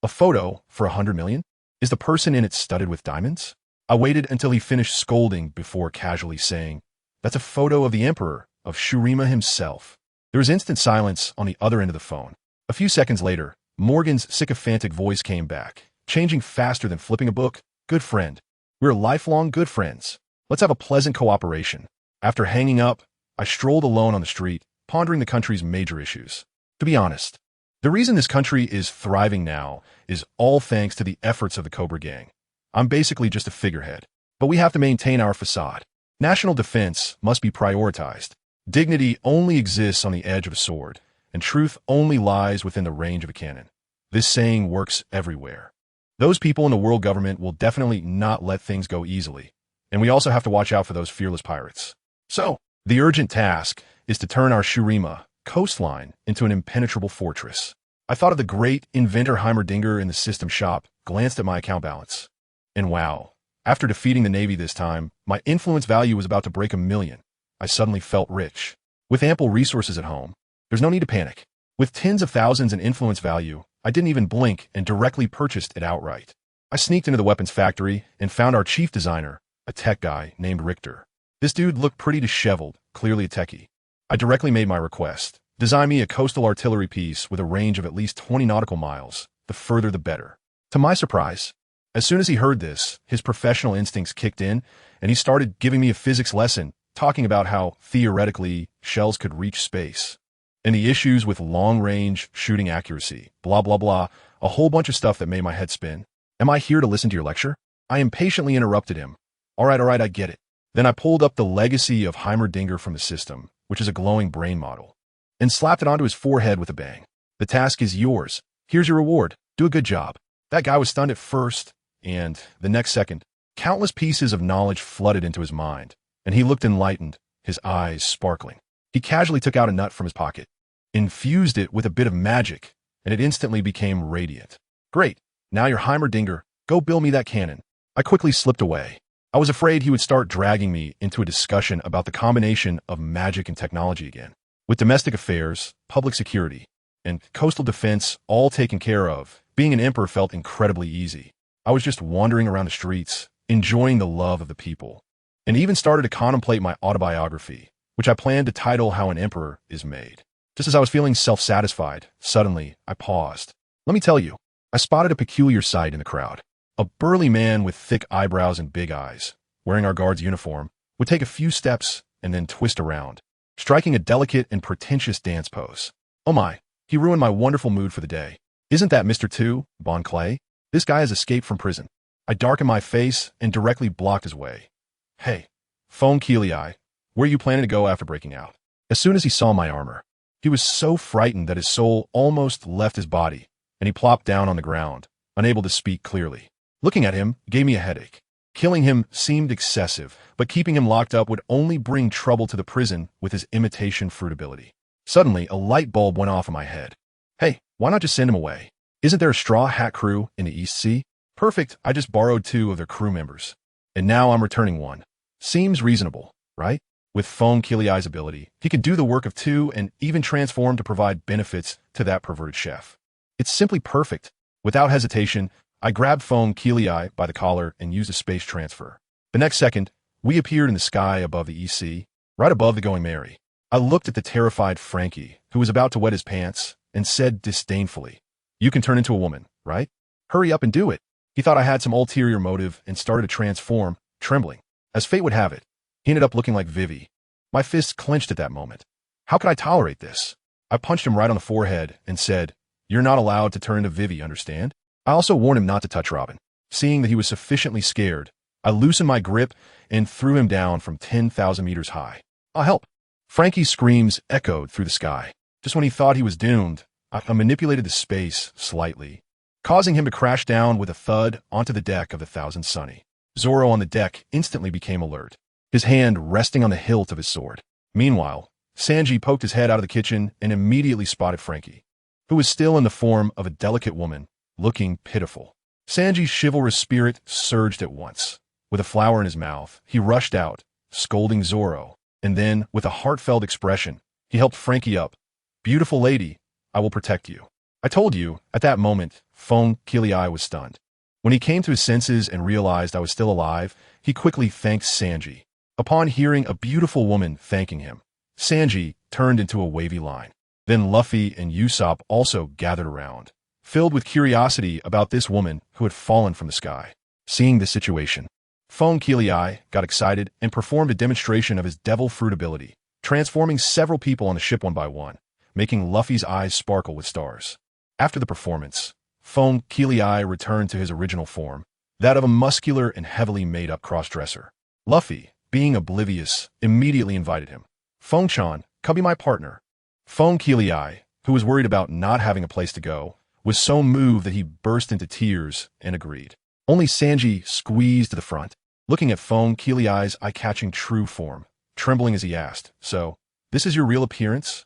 A photo for 100 million? Is the person in it studded with diamonds? I waited until he finished scolding before casually saying, That's a photo of the Emperor, of Shurima himself. There was instant silence on the other end of the phone. A few seconds later, Morgan's sycophantic voice came back, changing faster than flipping a book. Good friend. We're lifelong good friends. Let's have a pleasant cooperation. After hanging up, I strolled alone on the street, pondering the country's major issues. To be honest, the reason this country is thriving now is all thanks to the efforts of the Cobra Gang. I'm basically just a figurehead, but we have to maintain our facade. National defense must be prioritized. Dignity only exists on the edge of a sword, and truth only lies within the range of a cannon. This saying works everywhere. Those people in the world government will definitely not let things go easily, and we also have to watch out for those fearless pirates. So, the urgent task is to turn our Shurima coastline into an impenetrable fortress. I thought of the great inventor Heimerdinger in the system shop, glanced at my account balance, and wow, after defeating the Navy this time, my influence value was about to break 1 million. I suddenly felt rich. With ample resources at home, there's no need to panic. With tens of thousands in influence value, I didn't even blink and directly purchased it outright. I sneaked into the weapons factory and found our chief designer, a tech guy named Richter. This dude looked pretty disheveled, clearly a techie. I directly made my request. Design me a coastal artillery piece with a range of at least 20 nautical miles. The further the better. To my surprise, as soon as he heard this, his professional instincts kicked in, and he started giving me a physics lesson, talking about how, theoretically, shells could reach space, and the issues with long-range shooting accuracy, blah blah blah, a whole bunch of stuff that made my head spin. Am I here to listen to your lecture? I impatiently interrupted him. All right, I get it. Then I pulled up the legacy of Heimerdinger from the system, which is a glowing brain model, and slapped it onto his forehead with a bang. The task is yours. Here's your reward. Do a good job. That guy was stunned at first, and the next second, countless pieces of knowledge flooded into his mind, and he looked enlightened, his eyes sparkling. He casually took out a nut from his pocket, infused it with a bit of magic, and it instantly became radiant. Great. Now you're Heimerdinger. Go build me that cannon. I quickly slipped away. I was afraid he would start dragging me into a discussion about the combination of magic and technology again. With domestic affairs, public security, and coastal defense all taken care of, being an emperor felt incredibly easy. I was just wandering around the streets, enjoying the love of the people, and even started to contemplate my autobiography, which I planned to title How an Emperor is Made. Just as I was feeling self-satisfied, suddenly I paused. Let me tell you, I spotted a peculiar sight in the crowd. A burly man with thick eyebrows and big eyes, wearing our guard's uniform, would take a few steps and then twist around, striking a delicate and pretentious dance pose. Oh my, he ruined my wonderful mood for the day. Isn't that Mr. 2, Bon Clay? This guy has escaped from prison. I darkened my face and directly blocked his way. Hey, Phone Keelii, where are you planning to go after breaking out? As soon as he saw my armor, he was so frightened that his soul almost left his body, and he plopped down on the ground, unable to speak clearly. Looking at him gave me a headache. Killing him seemed excessive, but keeping him locked up would only bring trouble to the prison with his imitation fruitability. Suddenly, a light bulb went off in my head. Hey, why not just send him away? Isn't there a straw hat crew in the East Sea? Perfect, I just borrowed 2 of their crew members, and now I'm returning 1. Seems reasonable, right? With Phone Keelii's ability, he could do the work of 2 and even transform to provide benefits to that perverted chef. It's simply perfect. Without hesitation, I grabbed Phone Keelii by the collar and used a space transfer. The next second, we appeared in the sky above the EC, right above the Going Merry. I looked at the terrified Frankie, who was about to wet his pants, and said disdainfully, "You can turn into a woman, right? Hurry up and do it." He thought I had some ulterior motive and started to transform, trembling. As fate would have it, he ended up looking like Vivi. My fists clenched at that moment. How could I tolerate this? I punched him right on the forehead and said, "You're not allowed to turn into Vivi, understand?" I also warned him not to touch Robin. Seeing that he was sufficiently scared, I loosened my grip and threw him down from 10,000 meters high. "I'll help." Frankie's screams echoed through the sky. Just when he thought he was doomed, I manipulated the space slightly, causing him to crash down with a thud onto the deck of the Thousand Sunny. Zoro on the deck instantly became alert, his hand resting on the hilt of his sword. Meanwhile, Sanji poked his head out of the kitchen and immediately spotted Frankie, who was still in the form of a delicate woman, looking pitiful. Sanji's chivalrous spirit surged at once. With a flower in his mouth, he rushed out, scolding Zoro, and then, with a heartfelt expression, he helped Frankie up. "Beautiful lady, I will protect you." I told you, at that moment, Phone Keelii was stunned. When he came to his senses and realized I was still alive, he quickly thanked Sanji. Upon hearing a beautiful woman thanking him, Sanji turned into a wavy line. Then Luffy and Usopp also gathered around, filled with curiosity about this woman who had fallen from the sky. Seeing this situation, Fong Keelii got excited and performed a demonstration of his devil fruit ability, transforming several people on the ship one by one, making Luffy's eyes sparkle with stars. After the performance, Fong Keelii returned to his original form, that of a muscular and heavily made-up cross-dresser. Luffy, being oblivious, immediately invited him. Fong-chan, come be my partner. Fong Keelii, who was worried about not having a place to go, was so moved that he burst into tears and agreed. Only Sanji squeezed to the front, looking at Fong Keelii's eye-catching true form, trembling as he asked, "So, this is your real appearance?"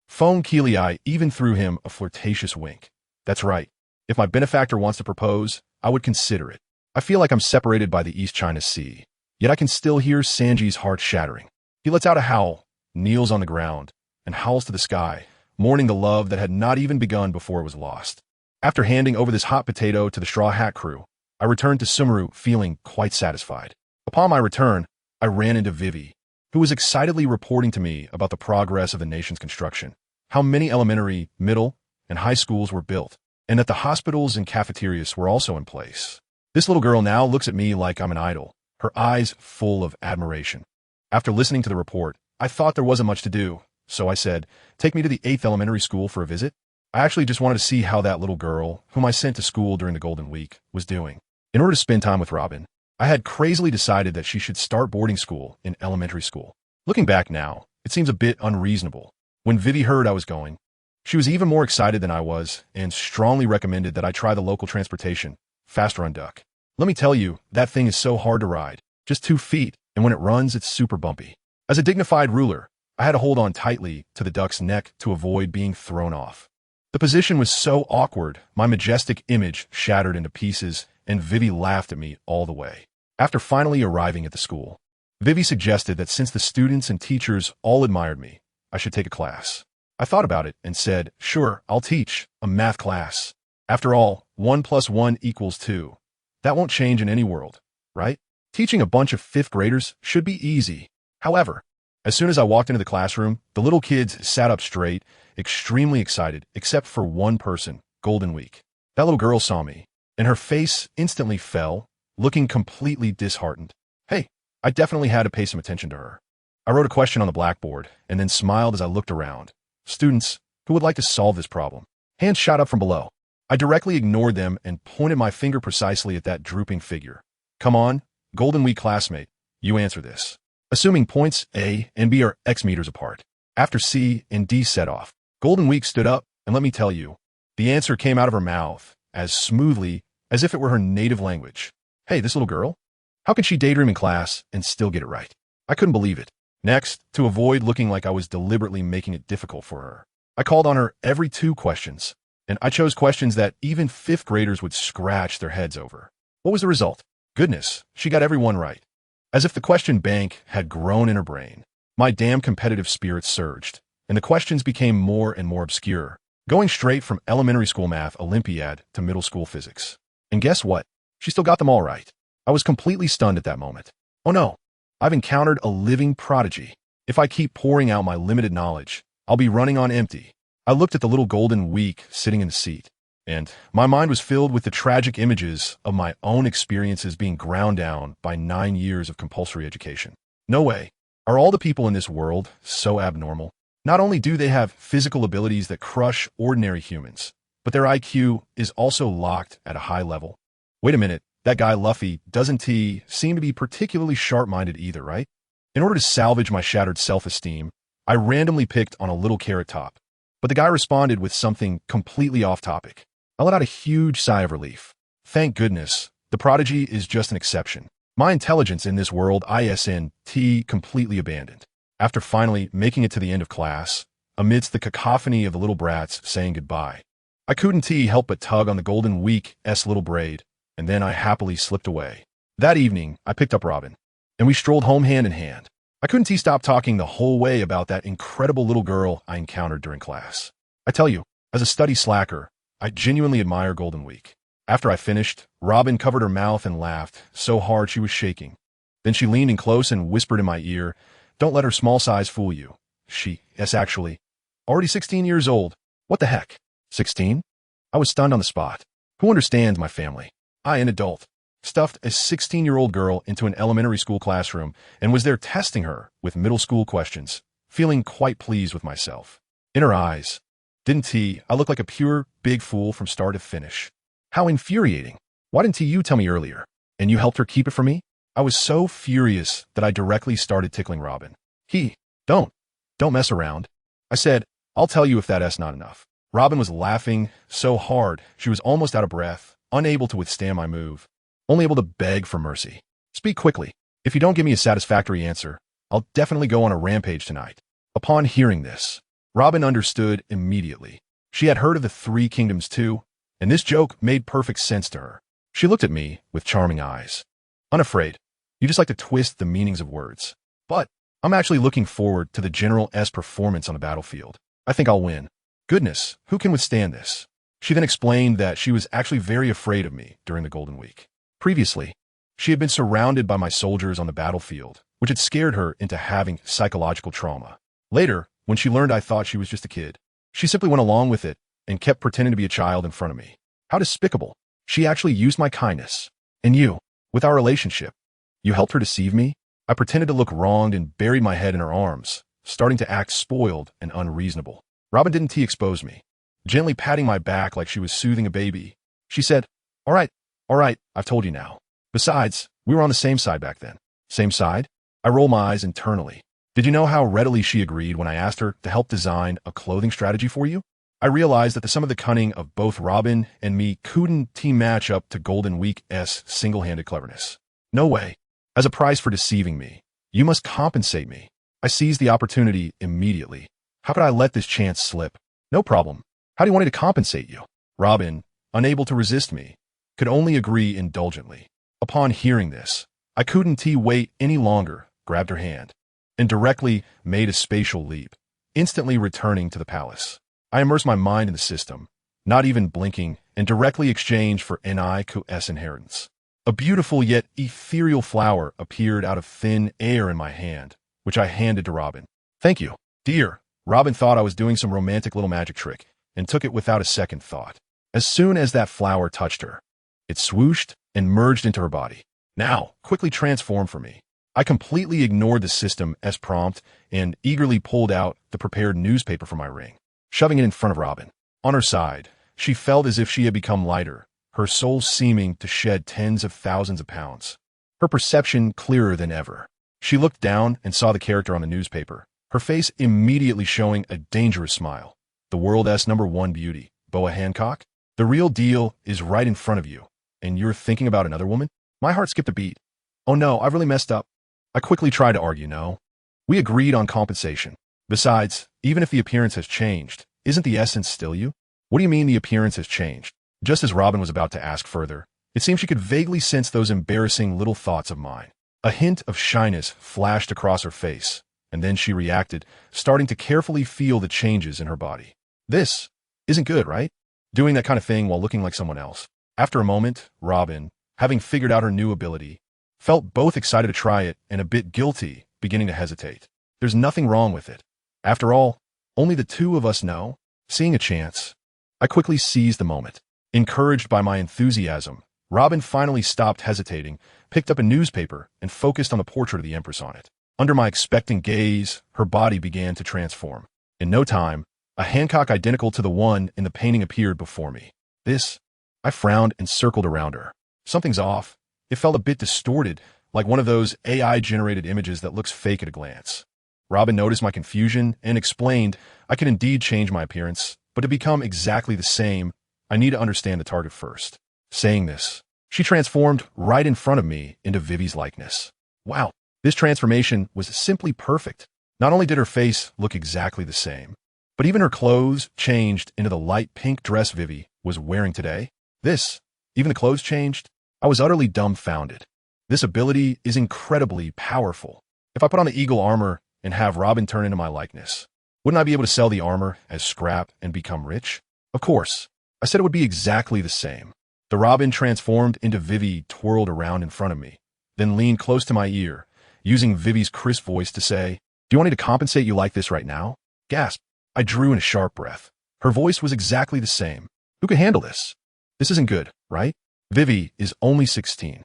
Fong Keelii even threw him a flirtatious wink. "That's right. If my benefactor wants to propose, I would consider it. I feel like I'm separated by the East China Sea, yet I can still hear Sanji's heart shattering. He lets out a howl, kneels on the ground, and howls to the sky, mourning the love that had not even begun before it was lost. After handing over this hot potato to the Straw Hat crew, I returned to Sumeru feeling quite satisfied. Upon my return, I ran into Vivi, who was excitedly reporting to me about the progress of the nation's construction, how many elementary, middle, and high schools were built, and that the hospitals and cafeterias were also in place. This little girl now looks at me like I'm an idol, her eyes full of admiration. After listening to the report, I thought there wasn't much to do, so I said, "Take me to the 8th elementary school for a visit." I actually just wanted to see how that little girl, whom I sent to school during the Golden Week, was doing. In order to spend time with Robin, I had crazily decided that she should start boarding school in elementary school. Looking back now, it seems a bit unreasonable. When Vivi heard I was going, she was even more excited than I was and strongly recommended that I try the local transportation, Fast Run Duck. Let me tell you, that thing is so hard to ride, just 2 feet, and when it runs, it's super bumpy. As a dignified ruler, I had to hold on tightly to the duck's neck to avoid being thrown off. The position was so awkward, my majestic image shattered into pieces, and Vivi laughed at me all the way. After finally arriving at the school, Vivi suggested that since the students and teachers all admired me, I should take a class. I thought about it and said, "Sure, I'll teach a math class. After all, 1 + 1 = 2. That won't change in any world, right? Teaching a bunch of 5th graders should be easy." However, as soon as I walked into the classroom, the little kids sat up straight, extremely excited, except for one person, Golden Week. That little girl saw me, and her face instantly fell, looking completely disheartened. Hey, I definitely had to pay some attention to her. I wrote a question on the blackboard, and then smiled as I looked around. Students, who would like to solve this problem? Hands shot up from below. I directly ignored them and pointed my finger precisely at that drooping figure. Come on, Golden Week classmate, you answer this. Assuming points A and B are X meters apart. After C and D set off, Golden Week stood up, and let me tell you, the answer came out of her mouth as smoothly as if it were her native language. Hey, this little girl? How can she daydream in class and still get it right? I couldn't believe it. Next, to avoid looking like I was deliberately making it difficult for her, I called on her every 2 questions, and I chose questions that even 5th graders would scratch their heads over. What was the result? Goodness, she got every one right. As if the question bank had grown in her brain, my damn competitive spirit surged, and the questions became more and more obscure, going straight from elementary school math Olympiad to middle school physics. And guess what? She still got them all right. I was completely stunned at that moment. Oh no, I've encountered a living prodigy. If I keep pouring out my limited knowledge, I'll be running on empty. I looked at the little Golden Week sitting in the seat, and my mind was filled with the tragic images of my own experiences being ground down by 9 years of compulsory education. No way. Are all the people in this world so abnormal? Not only do they have physical abilities that crush ordinary humans, but their IQ is also locked at a high level. Wait a minute, that guy Luffy doesn't seem to be particularly sharp-minded either, right? In order to salvage my shattered self-esteem, I randomly picked on a little Carrot Top, but the guy responded with something completely off-topic. I let out a huge sigh of relief. Thank goodness, the prodigy is just an exception. My intelligence in this world ISNT completely abandoned. After finally making it to the end of class, amidst the cacophony of the little brats saying goodbye, I couldn't help but tug on the Golden Week's little braid, and then I happily slipped away. That evening, I picked up Robin, and we strolled home hand in hand. I couldn't stop talking the whole way about that incredible little girl I encountered during class. I tell you, as a study slacker, I genuinely admire Golden Week. After I finished, Robin covered her mouth and laughed so hard she was shaking. Then she leaned in close and whispered in my ear, "Don't let her small size fool you. Yes, actually. Already 16 years old. What the heck? 16? I was stunned on the spot. Who understands my family? I, an adult, stuffed a 16-year-old girl into an elementary school classroom and was there testing her with middle school questions, feeling quite pleased with myself. In her eyes, didn't I look like a pure big fool from start to finish? How infuriating. Why didn't you tell me earlier? And you helped her keep it from me? I was so furious that I directly started tickling Robin. Don't mess around. I said, I'll tell you if that's not enough. Robin was laughing so hard she was almost out of breath, unable to withstand my move, only able to beg for mercy. Speak quickly. If you don't give me a satisfactory answer, I'll definitely go on a rampage tonight. Upon hearing this, Robin understood immediately. She had heard of the Three Kingdoms too, and this joke made perfect sense to her. She looked at me with charming eyes. Unafraid, you just like to twist the meanings of words. But I'm actually looking forward to the General's performance on the battlefield. I think I'll win. Goodness, who can withstand this? She then explained that she was actually very afraid of me during the Golden Week. Previously, she had been surrounded by my soldiers on the battlefield, which had scared her into having psychological trauma. Later, when she learned I thought she was just a kid, she simply went along with it and kept pretending to be a child in front of me. How despicable. She actually used my kindness. And you, with our relationship, you helped her deceive me? I pretended to look wronged and buried my head in her arms, starting to act spoiled and unreasonable. Robin didn't expose me, gently patting my back like she was soothing a baby. She said, all right, I've told you now. Besides, we were on the same side back then. Same side? I roll my eyes internally. Did you know how readily she agreed when I asked her to help design a clothing strategy for you? I realized that the sum of the cunning of both Robin and me couldn't match up to Golden Week's single-handed cleverness. No way. As a price for deceiving me, you must compensate me. I seized the opportunity immediately. How could I let this chance slip? No problem. How do you want me to compensate you? Robin, unable to resist me, could only agree indulgently. Upon hearing this, I couldn't wait any longer, grabbed her hand, and directly made a spatial leap, instantly returning to the palace. I immersed my mind in the system, not even blinking, and directly exchanged for Enel's inheritance. A beautiful yet ethereal flower appeared out of thin air in my hand, which I handed to Robin. Thank you, dear. Robin thought I was doing some romantic little magic trick and took it without a second thought. As soon as that flower touched her, it swooshed and merged into her body. Now, quickly transformed for me. I completely ignored the system as prompt and eagerly pulled out the prepared newspaper from my ring, shoving it in front of Robin. On her side, she felt as if she had become lighter, her soul seeming to shed tens of thousands of pounds. Her perception clearer than ever. She looked down and saw the character on the newspaper, her face immediately showing a dangerous smile. The world's #1 beauty, Boa Hancock? The real deal is right in front of you, and you're thinking about another woman? My heart skipped a beat. Oh no, I've really messed up. I quickly tried to argue no. We agreed on compensation. Besides, even if the appearance has changed, isn't the essence still you? What do you mean the appearance has changed? Just as Robin was about to ask further, it seemed she could vaguely sense those embarrassing little thoughts of mine. A hint of shyness flashed across her face, and then she reacted, starting to carefully feel the changes in her body. This isn't good, right? Doing that kind of thing while looking like someone else. After a moment, Robin, having figured out her new ability, felt both excited to try it and a bit guilty, beginning to hesitate. There's nothing wrong with it. After all, only the two of us know. Seeing a chance, I quickly seized the moment. Encouraged by my enthusiasm, Robin finally stopped hesitating, picked up a newspaper, and focused on the portrait of the Empress on it. Under my expectant gaze, her body began to transform. In no time, a Hancock identical to the one in the painting appeared before me. I frowned and circled around her. Something's off. It felt a bit distorted, like one of those AI-generated images that looks fake at a glance. Robin noticed my confusion and explained I could indeed change my appearance, but to become exactly the same, I need to understand the target first. Saying this, she transformed right in front of me into Vivi's likeness. Wow, this transformation was simply perfect. Not only did her face look exactly the same, but even her clothes changed into the light pink dress Vivi was wearing today. Even the clothes changed. I was utterly dumbfounded. This ability is incredibly powerful. If I put on the eagle armor and have Robin turn into my likeness, wouldn't I be able to sell the armor as scrap and become rich? Of course. I said it would be exactly the same. The Robin transformed into Vivi twirled around in front of me, then leaned close to my ear, using Vivi's crisp voice to say, "Do you want me to compensate you like this right now?" Gasp. I drew in a sharp breath. Her voice was exactly the same. Who could handle this? This isn't good, right? Vivi is only 16.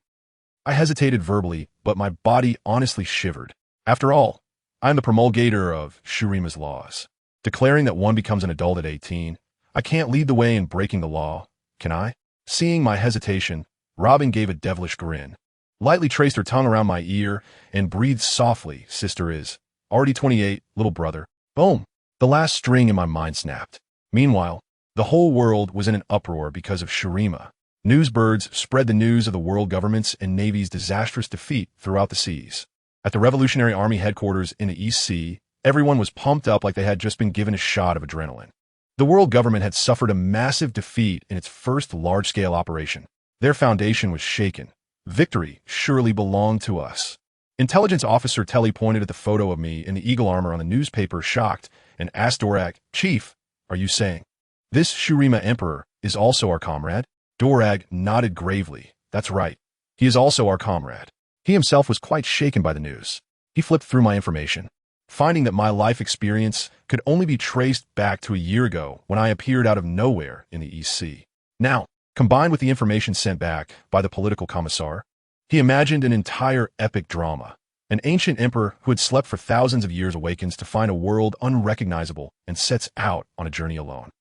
I hesitated verbally, but my body honestly shivered. After all, I am the promulgator of Shurima's laws. Declaring that one becomes an adult at 18, I can't lead the way in breaking the law, can I? Seeing my hesitation, Robin gave a devilish grin, lightly traced her tongue around my ear, and breathed softly, "Sister is already 28, little brother." Boom! The last string in my mind snapped. Meanwhile, the whole world was in an uproar because of Shurima. Newsbirds spread the news of the world government's and Navy's disastrous defeat throughout the seas. At the Revolutionary Army headquarters in the East Sea, everyone was pumped up like they had just been given a shot of adrenaline. The world government had suffered a massive defeat in its first large-scale operation. Their foundation was shaken. Victory surely belonged to us. Intelligence Officer Telly pointed at the photo of me in the eagle armor on the newspaper, shocked, and asked Dorag, "Chief, are you saying this Shurima Emperor is also our comrade?" Dorag nodded gravely. "That's right. He is also our comrade." He himself was quite shaken by the news. He flipped through my information, finding that my life experience could only be traced back to a year ago when I appeared out of nowhere in the East Sea. Now, combined with the information sent back by the political commissar, he imagined an entire epic drama. An ancient emperor who had slept for thousands of years awakens to find a world unrecognizable and sets out on a journey alone.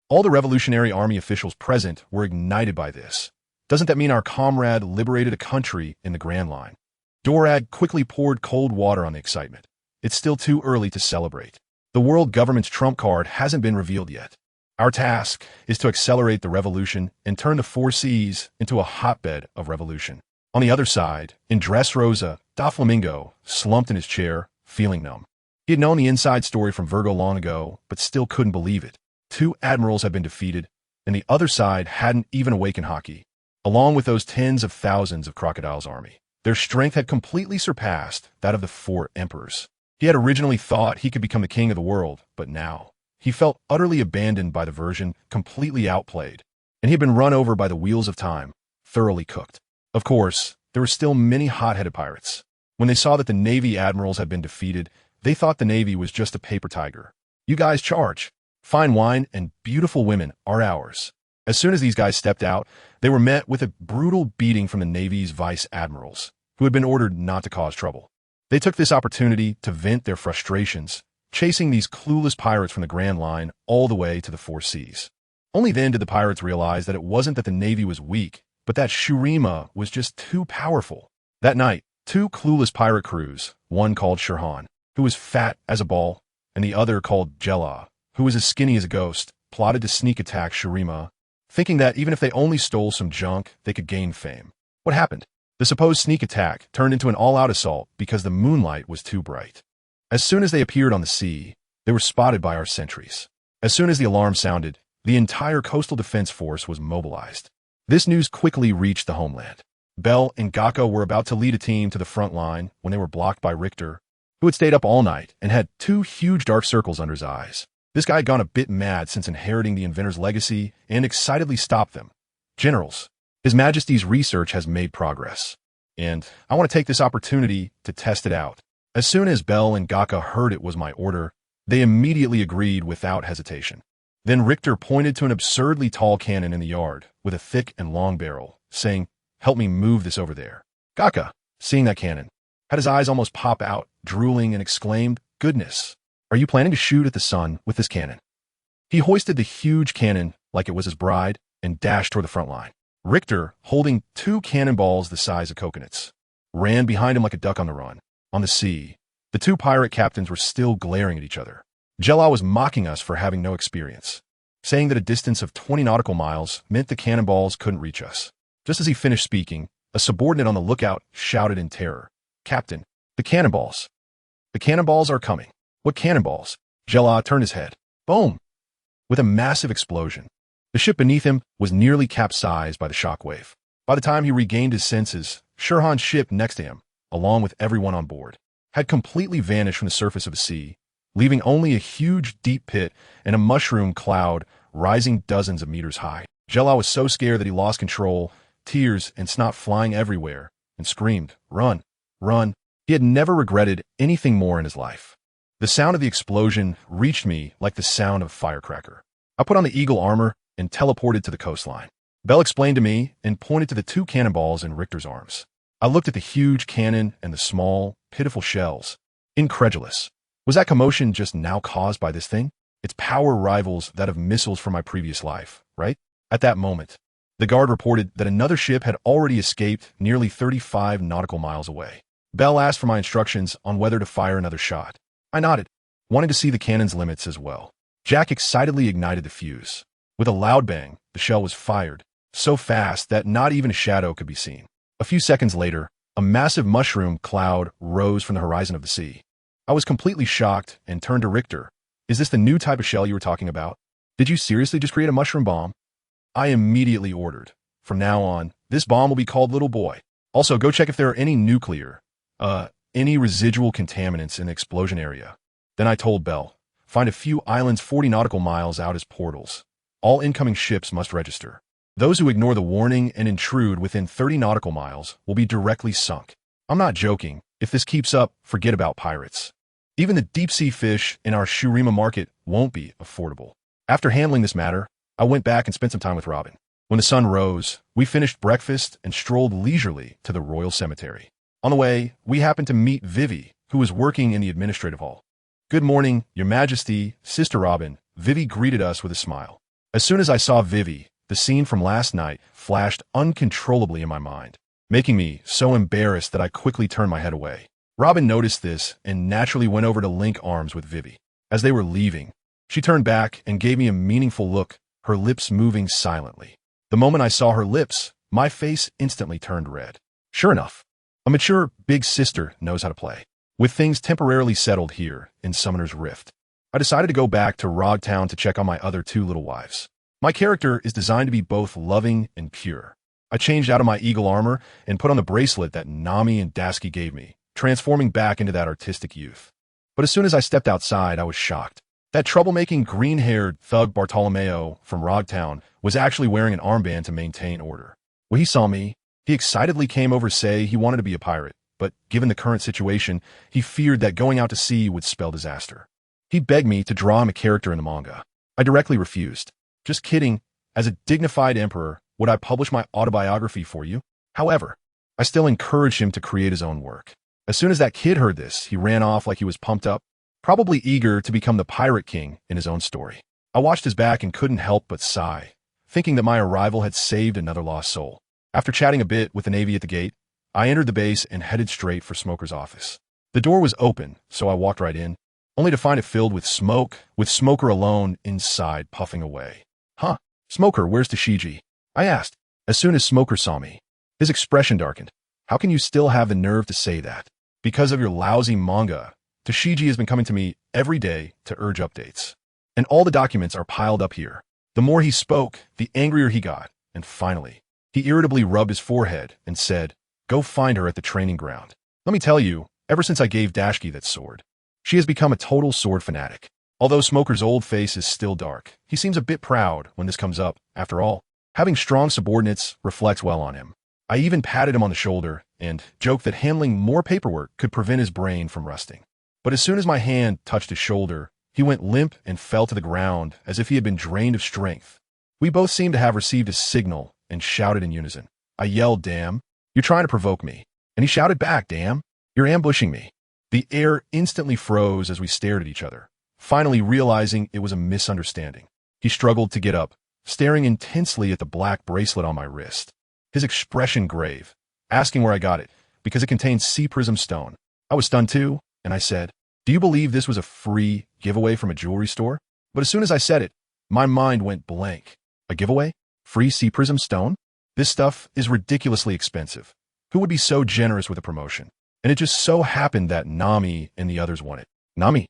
All the Revolutionary Army officials present were ignited by this. Doesn't that mean our comrade liberated a country in the Grand Line? Dorag quickly poured cold water on the excitement. It's still too early to celebrate. The world government's trump card hasn't been revealed yet. Our task is to accelerate the revolution and turn the four seas into a hotbed of revolution. On the other side, in Dressrosa, Doflamingo slumped in his chair, feeling numb. He had known the inside story from Virgo long ago, but still couldn't believe it. 2 admirals had been defeated, and the other side hadn't even awakened Haki. Along with those tens of thousands of Crocodile's army, their strength had completely surpassed that of the 4 emperors. He had originally thought he could become the king of the world, but now he felt utterly abandoned by the version, completely outplayed, and he had been run over by the wheels of time, thoroughly cooked. Of course, there were still many hot-headed pirates. When they saw that the Navy admirals had been defeated, they thought the Navy was just a paper tiger. "You guys charge. Fine wine and beautiful women are ours." As soon as these guys stepped out, they were met with a brutal beating from the Navy's vice admirals, who had been ordered not to cause trouble. They took this opportunity to vent their frustrations, chasing these clueless pirates from the Grand Line all the way to the 4 seas. Only then did the pirates realize that it wasn't that the Navy was weak, but that Shurima was just too powerful. That night, 2 clueless pirate crews, one called Shirhan, who was fat as a ball, and the other called Jella, who was as skinny as a ghost, plotted to sneak attack Shurima, thinking that even if they only stole some junk, they could gain fame. What happened? The supposed sneak attack turned into an all-out assault because the moonlight was too bright. As soon as they appeared on the sea, they were spotted by our sentries. As soon as the alarm sounded, the entire coastal defense force was mobilized. This news quickly reached the homeland. Bell and Gakka were about to lead a team to the front line when they were blocked by Richter, who had stayed up all night and had 2 huge dark circles under his eyes. This guy had gone a bit mad since inheriting the inventor's legacy and excitedly stopped them. "Generals, His Majesty's research has made progress, and I want to take this opportunity to test it out." As soon as Bell and Gakka heard it was my order, they immediately agreed without hesitation. Then Richter pointed to an absurdly tall cannon in the yard with a thick and long barrel, saying, "Help me move this over there." Gakka, seeing that cannon, had his eyes almost pop out, drooling, and exclaimed, "Goodness, are you planning to shoot at the sun with this cannon?" He hoisted the huge cannon like it was his bride and dashed toward the front line. Richter, holding 2 cannonballs the size of coconuts, ran behind him like a duck on the run. On the sea, the 2 pirate captains were still glaring at each other. Jella was mocking us for having no experience, saying that a distance of 20 nautical miles meant the cannonballs couldn't reach us. Just as he finished speaking, a subordinate on the lookout shouted in terror, "Captain, the cannonballs! The cannonballs are coming!" "What cannonballs?" Jella turned his head. Boom! With a massive explosion, the ship beneath him was nearly capsized by the shockwave. By the time he regained his senses, Shirhan's ship next to him, along with everyone on board, had completely vanished from the surface of the sea, leaving only a huge deep pit and a mushroom cloud rising dozens of meters high. Jella was so scared that he lost control, tears and snot flying everywhere, and screamed, "Run! Run!" He had never regretted anything more in his life. The sound of the explosion reached me like the sound of a firecracker. I put on the eagle armor and teleported to the coastline. Bell explained to me and pointed to the 2 cannonballs in Richter's arms. I looked at the huge cannon and the small, pitiful shells. Incredulous. Was that commotion just now caused by this thing? Its power rivals that of missiles from my previous life, right? At that moment, the guard reported that another ship had already escaped nearly 35 nautical miles away. Bell asked for my instructions on whether to fire another shot. I nodded, wanting to see the cannon's limits as well. Jack excitedly ignited the fuse. With a loud bang, the shell was fired, so fast that not even a shadow could be seen. A few seconds later, a massive mushroom cloud rose from the horizon of the sea. I was completely shocked and turned to Richter. "Is this the new type of shell you were talking about? Did you seriously just create a mushroom bomb?" I immediately ordered, "From now on, this bomb will be called Little Boy. Also, go check if there are any residual contaminants in the explosion area." Then I told Bell, "Find a few islands 40 nautical miles out as portals. All incoming ships must register. Those who ignore the warning and intrude within 30 nautical miles will be directly sunk." I'm not joking. If this keeps up, forget about pirates. Even the deep-sea fish in our Shurima market won't be affordable. After handling this matter, I went back and spent some time with Robin. When the sun rose, we finished breakfast and strolled leisurely to the Royal Cemetery. On the way, we happened to meet Vivi, who was working in the administrative hall. "Good morning, Your Majesty, Sister Robin." Vivi greeted us with a smile. As soon as I saw Vivi, the scene from last night flashed uncontrollably in my mind, making me so embarrassed that I quickly turned my head away. Robin noticed this and naturally went over to link arms with Vivi. As they were leaving, she turned back and gave me a meaningful look, her lips moving silently. The moment I saw her lips, my face instantly turned red. Sure enough, a mature big sister knows how to play. With things temporarily settled here in Summoner's Rift, I decided to go back to Rogtown to check on my other 2 little wives. My character is designed to be both loving and pure. I changed out of my eagle armor and put on the bracelet that Nami and Dasky gave me, transforming back into that artistic youth. But as soon as I stepped outside, I was shocked. That troublemaking green-haired thug Bartolomeo from Rogtown was actually wearing an armband to maintain order. When he saw me, he excitedly came over to say he wanted to be a pirate, but given the current situation, he feared that going out to sea would spell disaster. He begged me to draw him a character in the manga. I directly refused. "Just kidding. As a dignified emperor, would I publish my autobiography for you?" However, I still encouraged him to create his own work. As soon as that kid heard this, he ran off like he was pumped up, probably eager to become the pirate king in his own story. I watched his back and couldn't help but sigh, thinking that my arrival had saved another lost soul. After chatting a bit with the Navy at the gate, I entered the base and headed straight for Smoker's office. The door was open, so I walked right in, only to find it filled with smoke, with Smoker alone inside puffing away. "Huh, Smoker, where's Tashiji?" I asked, as soon as Smoker saw me. His expression darkened. "How can you still have the nerve to say that? Because of your lousy manga, Tashiji has been coming to me every day to urge updates. And all the documents are piled up here." The more he spoke, the angrier he got, and finally, he irritably rubbed his forehead and said, "Go find her at the training ground. Let me tell you, ever since I gave Dashki that sword, she has become a total sword fanatic." Although Smoker's old face is still dark, he seems a bit proud when this comes up. After all, having strong subordinates reflects well on him. I even patted him on the shoulder and joked that handling more paperwork could prevent his brain from rusting. But as soon as my hand touched his shoulder, he went limp and fell to the ground as if he had been drained of strength. We both seemed to have received a signal and shouted in unison. I yelled, "Damn, you're trying to provoke me." And he shouted back, "Damn, you're ambushing me." The air instantly froze as we stared at each other, finally realizing it was a misunderstanding. He struggled to get up, staring intensely at the black bracelet on my wrist, his expression grave, asking where I got it, because it contained sea prism stone. I was stunned too, and I said, "Do you believe this was a free giveaway from a jewelry store?" But as soon as I said it, my mind went blank. A giveaway? Free sea prism stone? This stuff is ridiculously expensive. Who would be so generous with a promotion? And it just so happened that Nami and the others won it. Nami?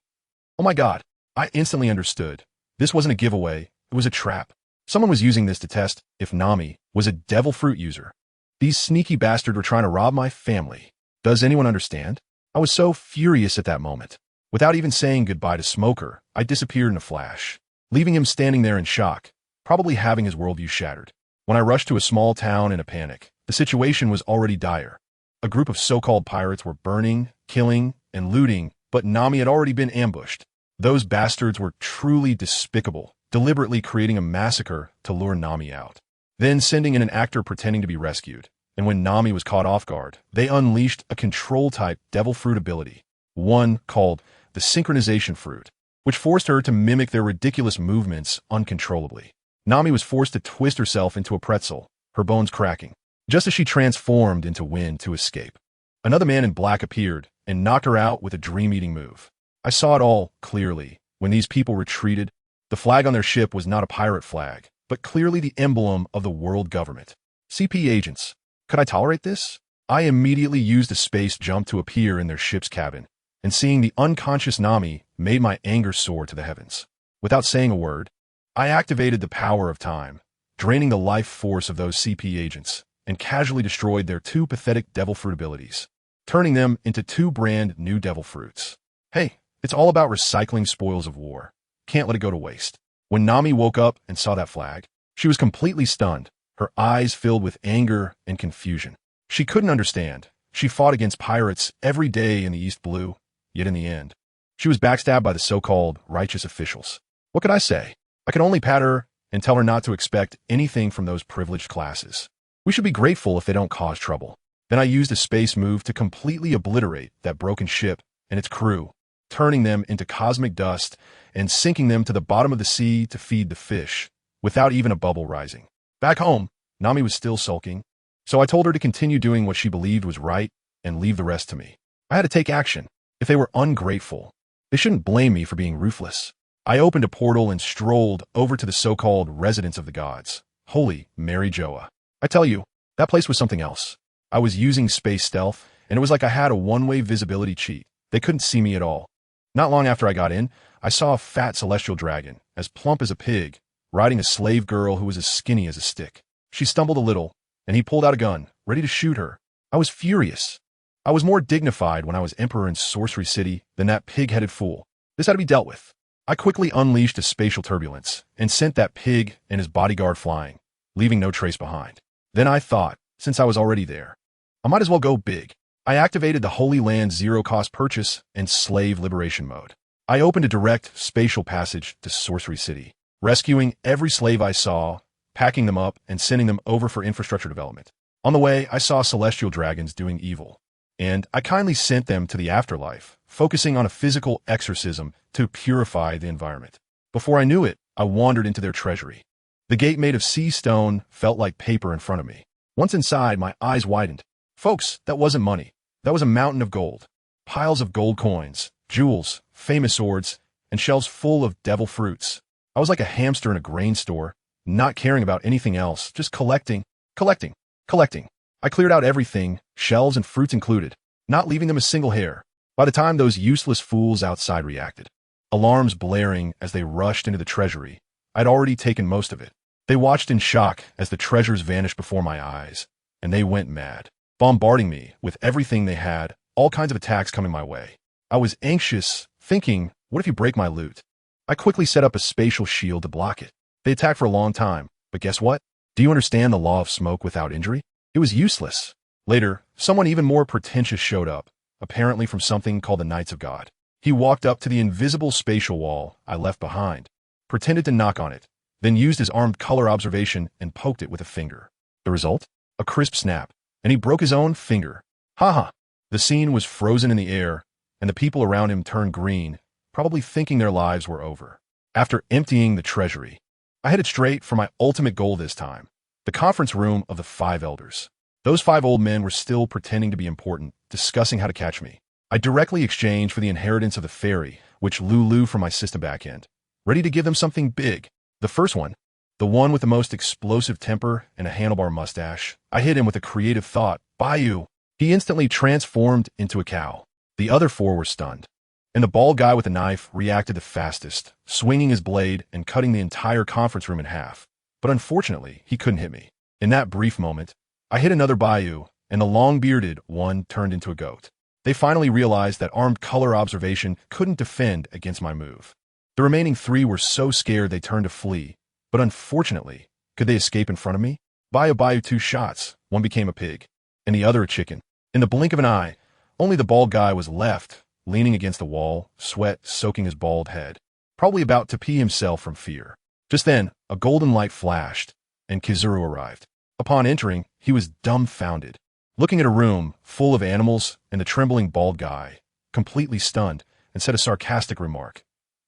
Oh my god, I instantly understood. This wasn't a giveaway, it was a trap. Someone was using this to test if Nami was a devil fruit user. These sneaky bastards were trying to rob my family. Does anyone understand? I was so furious at that moment. Without even saying goodbye to Smoker, I disappeared in a flash, leaving him standing there in shock, probably having his worldview shattered. When I rushed to a small town in a panic, the situation was already dire. A group of so-called pirates were burning, killing, and looting, but Nami had already been ambushed. Those bastards were truly despicable, deliberately creating a massacre to lure Nami out. Then sending in an actor pretending to be rescued. And when Nami was caught off guard, they unleashed a control-type devil fruit ability, one called the synchronization fruit, which forced her to mimic their ridiculous movements uncontrollably. Nami was forced to twist herself into a pretzel, her bones cracking, just as she transformed into wind to escape. Another man in black appeared and knocked her out with a dream-eating move. I saw it all clearly. When these people retreated, the flag on their ship was not a pirate flag, but clearly the emblem of the world government. CP agents. Could I tolerate this? I immediately used a space jump to appear in their ship's cabin, and seeing the unconscious Nami made my anger soar to the heavens. Without saying a word, I activated the power of time, draining the life force of those CP agents, and casually destroyed their two pathetic devil fruit abilities, turning them into two brand new devil fruits. Hey, it's all about recycling spoils of war. Can't let it go to waste. When Nami woke up and saw that flag, she was completely stunned, her eyes filled with anger and confusion. She couldn't understand. She fought against pirates every day in the East Blue, yet in the end, she was backstabbed by the so-called righteous officials. What could I say? I could only pat her and tell her not to expect anything from those privileged classes. We should be grateful if they don't cause trouble. Then I used a space move to completely obliterate that broken ship and its crew, turning them into cosmic dust and sinking them to the bottom of the sea to feed the fish, without even a bubble rising. Back home, Nami was still sulking, so I told her to continue doing what she believed was right and leave the rest to me. I had to take action. If they were ungrateful, they shouldn't blame me for being ruthless. I opened a portal and strolled over to the so-called residence of the gods. Holy Mary Joa. I tell you, that place was something else. I was using space stealth, and it was like I had a one-way visibility cheat. They couldn't see me at all. Not long after I got in, I saw a fat celestial dragon, as plump as a pig, riding a slave girl who was as skinny as a stick. She stumbled a little, and he pulled out a gun, ready to shoot her. I was furious. I was more dignified when I was emperor in Sorcery City than that pig-headed fool. This had to be dealt with. I quickly unleashed a spatial turbulence and sent that pig and his bodyguard flying, leaving no trace behind. Then I thought, since I was already there, I might as well go big. I activated the Holy Land zero-cost purchase and slave liberation mode. I opened a direct spatial passage to Sorcery City, rescuing every slave I saw, packing them up, and sending them over for infrastructure development. On the way, I saw celestial dragons doing evil, and I kindly sent them to the afterlife, focusing on a physical exorcism to purify the environment. Before I knew it, I wandered into their treasury. The gate made of sea stone felt like paper in front of me. Once inside, my eyes widened. Folks, that wasn't money. That was a mountain of gold. Piles of gold coins, jewels, famous swords, and shelves full of devil fruits. I was like a hamster in a grain store, not caring about anything else, just collecting. I cleared out everything, shelves and fruits included, not leaving them a single hair. By the time those useless fools outside reacted, alarms blaring as they rushed into the treasury, I'd already taken most of it. They watched in shock as the treasures vanished before my eyes, and they went mad, bombarding me with everything they had, all kinds of attacks coming my way. I was anxious, thinking, what if you break my loot? I quickly set up a spatial shield to block it. They attacked for a long time, but guess what? Do you understand the law of smoke without injury? It was useless. Later, someone even more pretentious showed up, apparently from something called the Knights of God. He walked up to the invisible spatial wall I left behind, pretended to knock on it, then used his armed color observation and poked it with a finger. The result? A crisp snap, and he broke his own finger. Haha. The scene was frozen in the air, and the people around him turned green, probably thinking their lives were over. After emptying the treasury, I headed straight for my ultimate goal this time, the conference room of the 5 elders. Those 5 old men were still pretending to be important, discussing how to catch me. I directly exchanged for the inheritance of the fairy, which Lulu from my system backend, ready to give them something big. The first one, the one with the most explosive temper and a handlebar mustache, I hit him with a creative thought, Bayou. He instantly transformed into a cow. The other 4 were stunned, and the bald guy with the knife reacted the fastest, swinging his blade and cutting the entire conference room in half. But unfortunately, he couldn't hit me. In that brief moment, I hit another Bayou, and the long-bearded one turned into a goat. They finally realized that armed color observation couldn't defend against my move. The remaining 3 were so scared they turned to flee, but unfortunately, could they escape in front of me? Bayou 2 shots, one became a pig, and the other a chicken. In the blink of an eye, only the bald guy was left, leaning against the wall, sweat soaking his bald head, probably about to pee himself from fear. Just then, a golden light flashed, and Kizuru arrived. Upon entering, he was dumbfounded, looking at a room full of animals and the trembling bald guy, completely stunned, and said a sarcastic remark.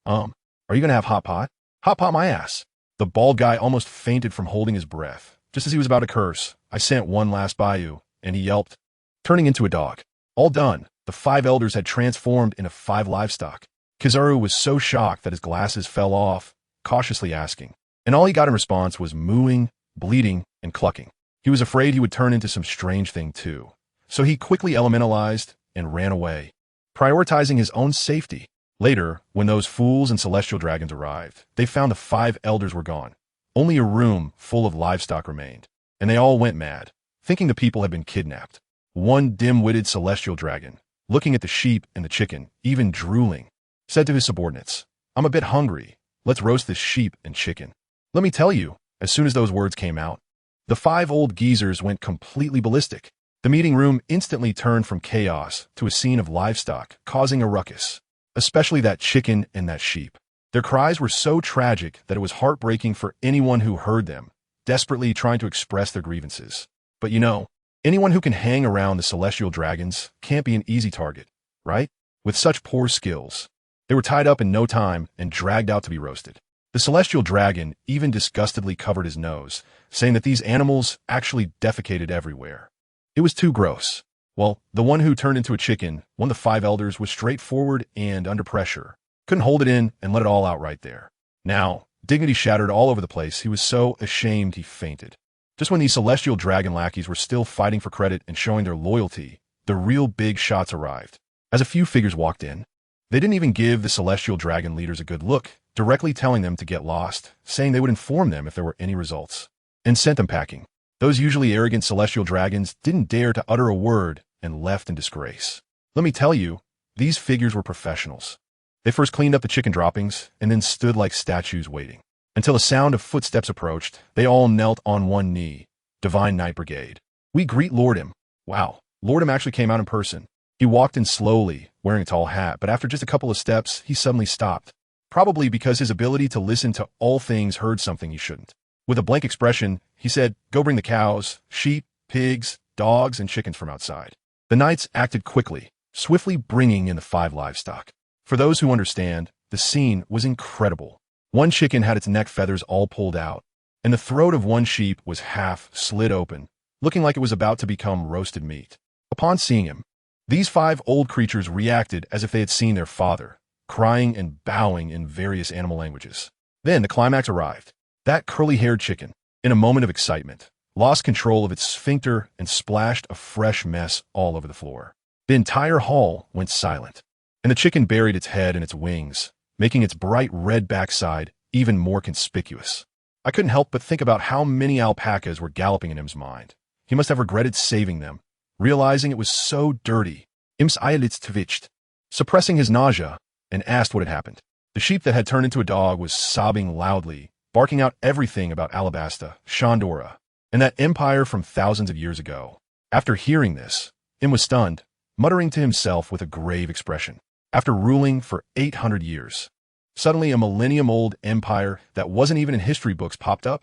Are you gonna have hot pot? Hot pot my ass. The bald guy almost fainted from holding his breath. Just as he was about to curse, I sent one last by you, and he yelped, turning into a dog. All done, the 5 elders had transformed into 5 livestock. Kizuru was so shocked that his glasses fell off, cautiously asking, and all he got in response was mooing, bleating, and clucking. He was afraid he would turn into some strange thing too, so he quickly elementalized and ran away, prioritizing his own safety. Later, when those fools and celestial dragons arrived, they found the 5 elders were gone. Only a room full of livestock remained, and they all went mad, thinking the people had been kidnapped. One dim-witted celestial dragon, looking at the sheep and the chicken, even drooling, said to his subordinates, I'm a bit hungry. Let's roast this sheep and chicken. Let me tell you, as soon as those words came out, the 5 old geezers went completely ballistic. The meeting room instantly turned from chaos to a scene of livestock, causing a ruckus, especially that chicken and that sheep. Their cries were so tragic that it was heartbreaking for anyone who heard them, desperately trying to express their grievances. But you know, anyone who can hang around the celestial dragons can't be an easy target, right? With such poor skills, they were tied up in no time and dragged out to be roasted. The celestial dragon even disgustedly covered his nose, saying that these animals actually defecated everywhere. It was too gross. Well, the one who turned into a chicken, one of the 5 elders, was straightforward and under pressure. Couldn't hold it in and let it all out right there. Now, dignity shattered all over the place. He was so ashamed he fainted. Just when these celestial dragon lackeys were still fighting for credit and showing their loyalty, the real big shots arrived. As a few figures walked in, they didn't even give the celestial dragon leaders a good look, directly telling them to get lost, saying they would inform them if there were any results, and sent them packing. Those usually arrogant celestial dragons didn't dare to utter a word and left in disgrace. Let me tell you, these figures were professionals. They first cleaned up the chicken droppings and then stood like statues waiting. Until a sound of footsteps approached, they all knelt on one knee. Divine Knight Brigade. We greet Lordum. Wow, Lordum actually came out in person. He walked in slowly, wearing a tall hat, but after just a couple of steps, he suddenly stopped. Probably because his ability to listen to all things heard something he shouldn't. With a blank expression, he said, go bring the cows, sheep, pigs, dogs, and chickens from outside. The knights acted quickly, swiftly bringing in the 5 livestock. For those who understand, the scene was incredible. One chicken had its neck feathers all pulled out, and the throat of one sheep was half slit open, looking like it was about to become roasted meat. Upon seeing him, these 5 old creatures reacted as if they had seen their father, crying and bowing in various animal languages. Then the climax arrived. That curly-haired chicken, in a moment of excitement, lost control of its sphincter and splashed a fresh mess all over the floor. The entire hall went silent, and the chicken buried its head in its wings, making its bright red backside even more conspicuous. I couldn't help but think about how many alpacas were galloping in him's mind. He must have regretted saving them, realizing it was so dirty. Im's eyelids twitched, suppressing his nausea, and asked what had happened. The sheep that had turned into a dog was sobbing loudly, barking out everything about Alabasta, Shandora, and that empire from thousands of years ago. After hearing this, Im was stunned, muttering to himself with a grave expression. After ruling for 800 years, suddenly a millennium-old empire that wasn't even in history books popped up?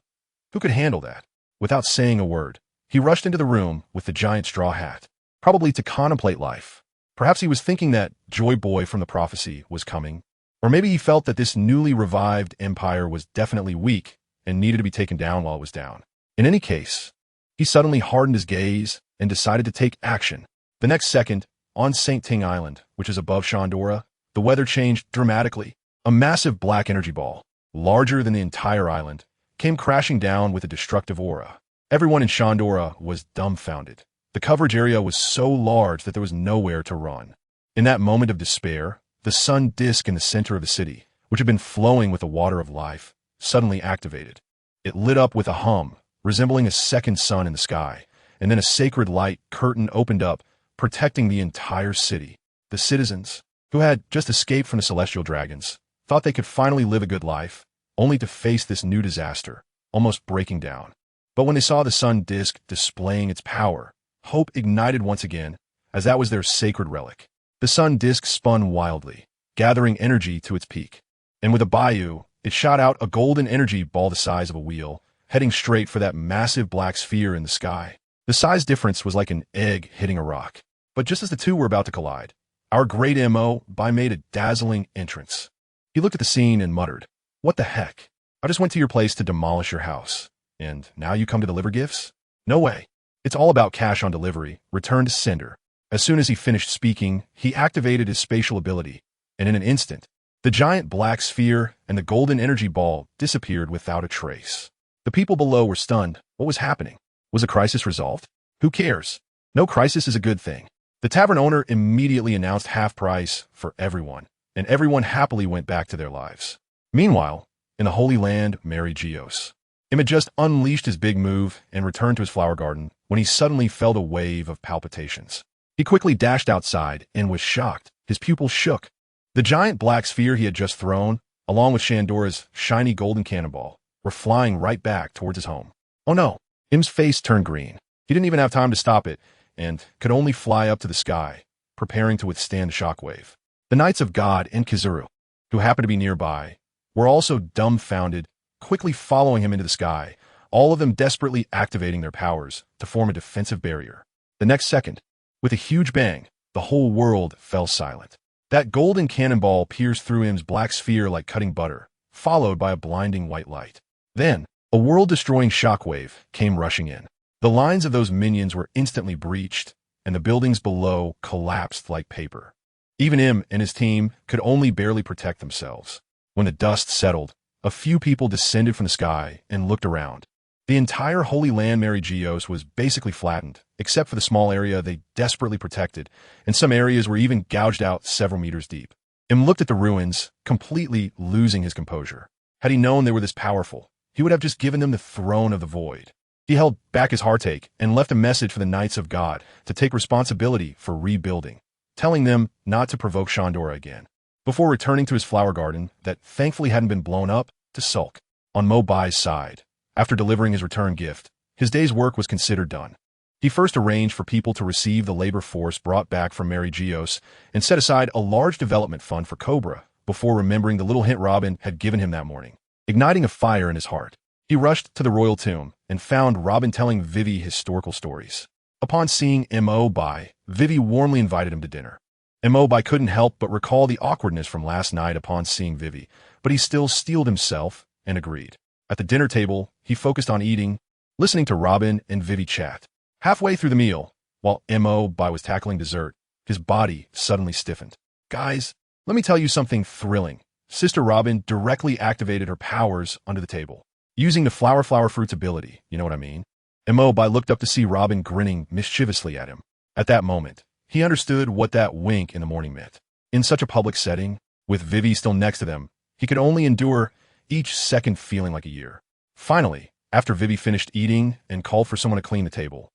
Who could handle that? Without saying a word, he rushed into the room with the giant straw hat, probably to contemplate life. Perhaps he was thinking that Joy Boy from the prophecy was coming, or maybe he felt that this newly revived empire was definitely weak and needed to be taken down while it was down. In any case, he suddenly hardened his gaze and decided to take action. The next second, on St. Ting Island, which is above Shandora, the weather changed dramatically. A massive black energy ball, larger than the entire island, came crashing down with a destructive aura. Everyone in Shandora was dumbfounded. The coverage area was so large that there was nowhere to run. In that moment of despair, the sun disk in the center of the city, which had been flowing with the water of life, suddenly activated. It lit up with a hum, resembling a second sun in the sky, and then a sacred light curtain opened up, protecting the entire city. The citizens, who had just escaped from the celestial dragons, thought they could finally live a good life, only to face this new disaster, almost breaking down. But when they saw the sun disk displaying its power, hope ignited once again, as that was their sacred relic. The sun disk spun wildly, gathering energy to its peak. And with a bayou, it shot out a golden energy ball the size of a wheel, heading straight for that massive black sphere in the sky. The size difference was like an egg hitting a rock. But just as the two were about to collide, our great Mo made a dazzling entrance. He looked at the scene and muttered, "What the heck? I just went to your place to demolish your house. And now you come to deliver gifts? No way. It's all about cash on delivery, return to sender." As soon as he finished speaking, he activated his spatial ability, and in an instant, the giant black sphere and the golden energy ball disappeared without a trace. The people below were stunned. What was happening? Was a crisis resolved? Who cares? No crisis is a good thing. The tavern owner immediately announced half price for everyone, and everyone happily went back to their lives. Meanwhile, in the Holy Land, Mary Geos. Im had just unleashed his big move and returned to his flower garden when he suddenly felt a wave of palpitations. He quickly dashed outside and was shocked. His pupils shook. The giant black sphere he had just thrown, along with Shandora's shiny golden cannonball, were flying right back towards his home. Oh no! Im's face turned green. He didn't even have time to stop it, and could only fly up to the sky, preparing to withstand the shockwave. The Knights of God and Kizuru, who happened to be nearby, were also dumbfounded, quickly following him into the sky, all of them desperately activating their powers to form a defensive barrier. The next second, with a huge bang, the whole world fell silent. That golden cannonball pierced through Im's black sphere like cutting butter, followed by a blinding white light. Then, a world-destroying shockwave came rushing in. The lines of those minions were instantly breached, and the buildings below collapsed like paper. Even Im and his team could only barely protect themselves. When the dust settled, a few people descended from the sky and looked around. The entire Holy Land Mary Geos was basically flattened, except for the small area they desperately protected, and some areas were even gouged out several meters deep. Im looked at the ruins, completely losing his composure. Had he known they were this powerful, he would have just given them the throne of the void. He held back his heartache and left a message for the Knights of God to take responsibility for rebuilding, telling them not to provoke Shandora again, before returning to his flower garden that thankfully hadn't been blown up to sulk. On Mo-Bai's side, after delivering his return gift, his day's work was considered done. He first arranged for people to receive the labor force brought back from Mary Geos and set aside a large development fund for Cobra before remembering the little hint Robin had given him that morning. Igniting a fire in his heart, he rushed to the royal tomb and found Robin telling Vivi historical stories. Upon seeing Mo-Bai, Vivi warmly invited him to dinner. Mo-Bai couldn't help but recall the awkwardness from last night upon seeing Vivi, but he still steeled himself and agreed. At the dinner table, he focused on eating, listening to Robin and Vivi chat. Halfway through the meal, while Mo-Bai was tackling dessert, his body suddenly stiffened. "Guys, let me tell you something thrilling." Sister Robin directly activated her powers under the table, using the flower fruit's ability, you know what I mean? Mo-Bai looked up to see Robin grinning mischievously at him. At that moment, he understood what that wink in the morning meant. In such a public setting, with Vivi still next to them, he could only endure each second feeling like a year. Finally, after Vivi finished eating and called for someone to clean the table,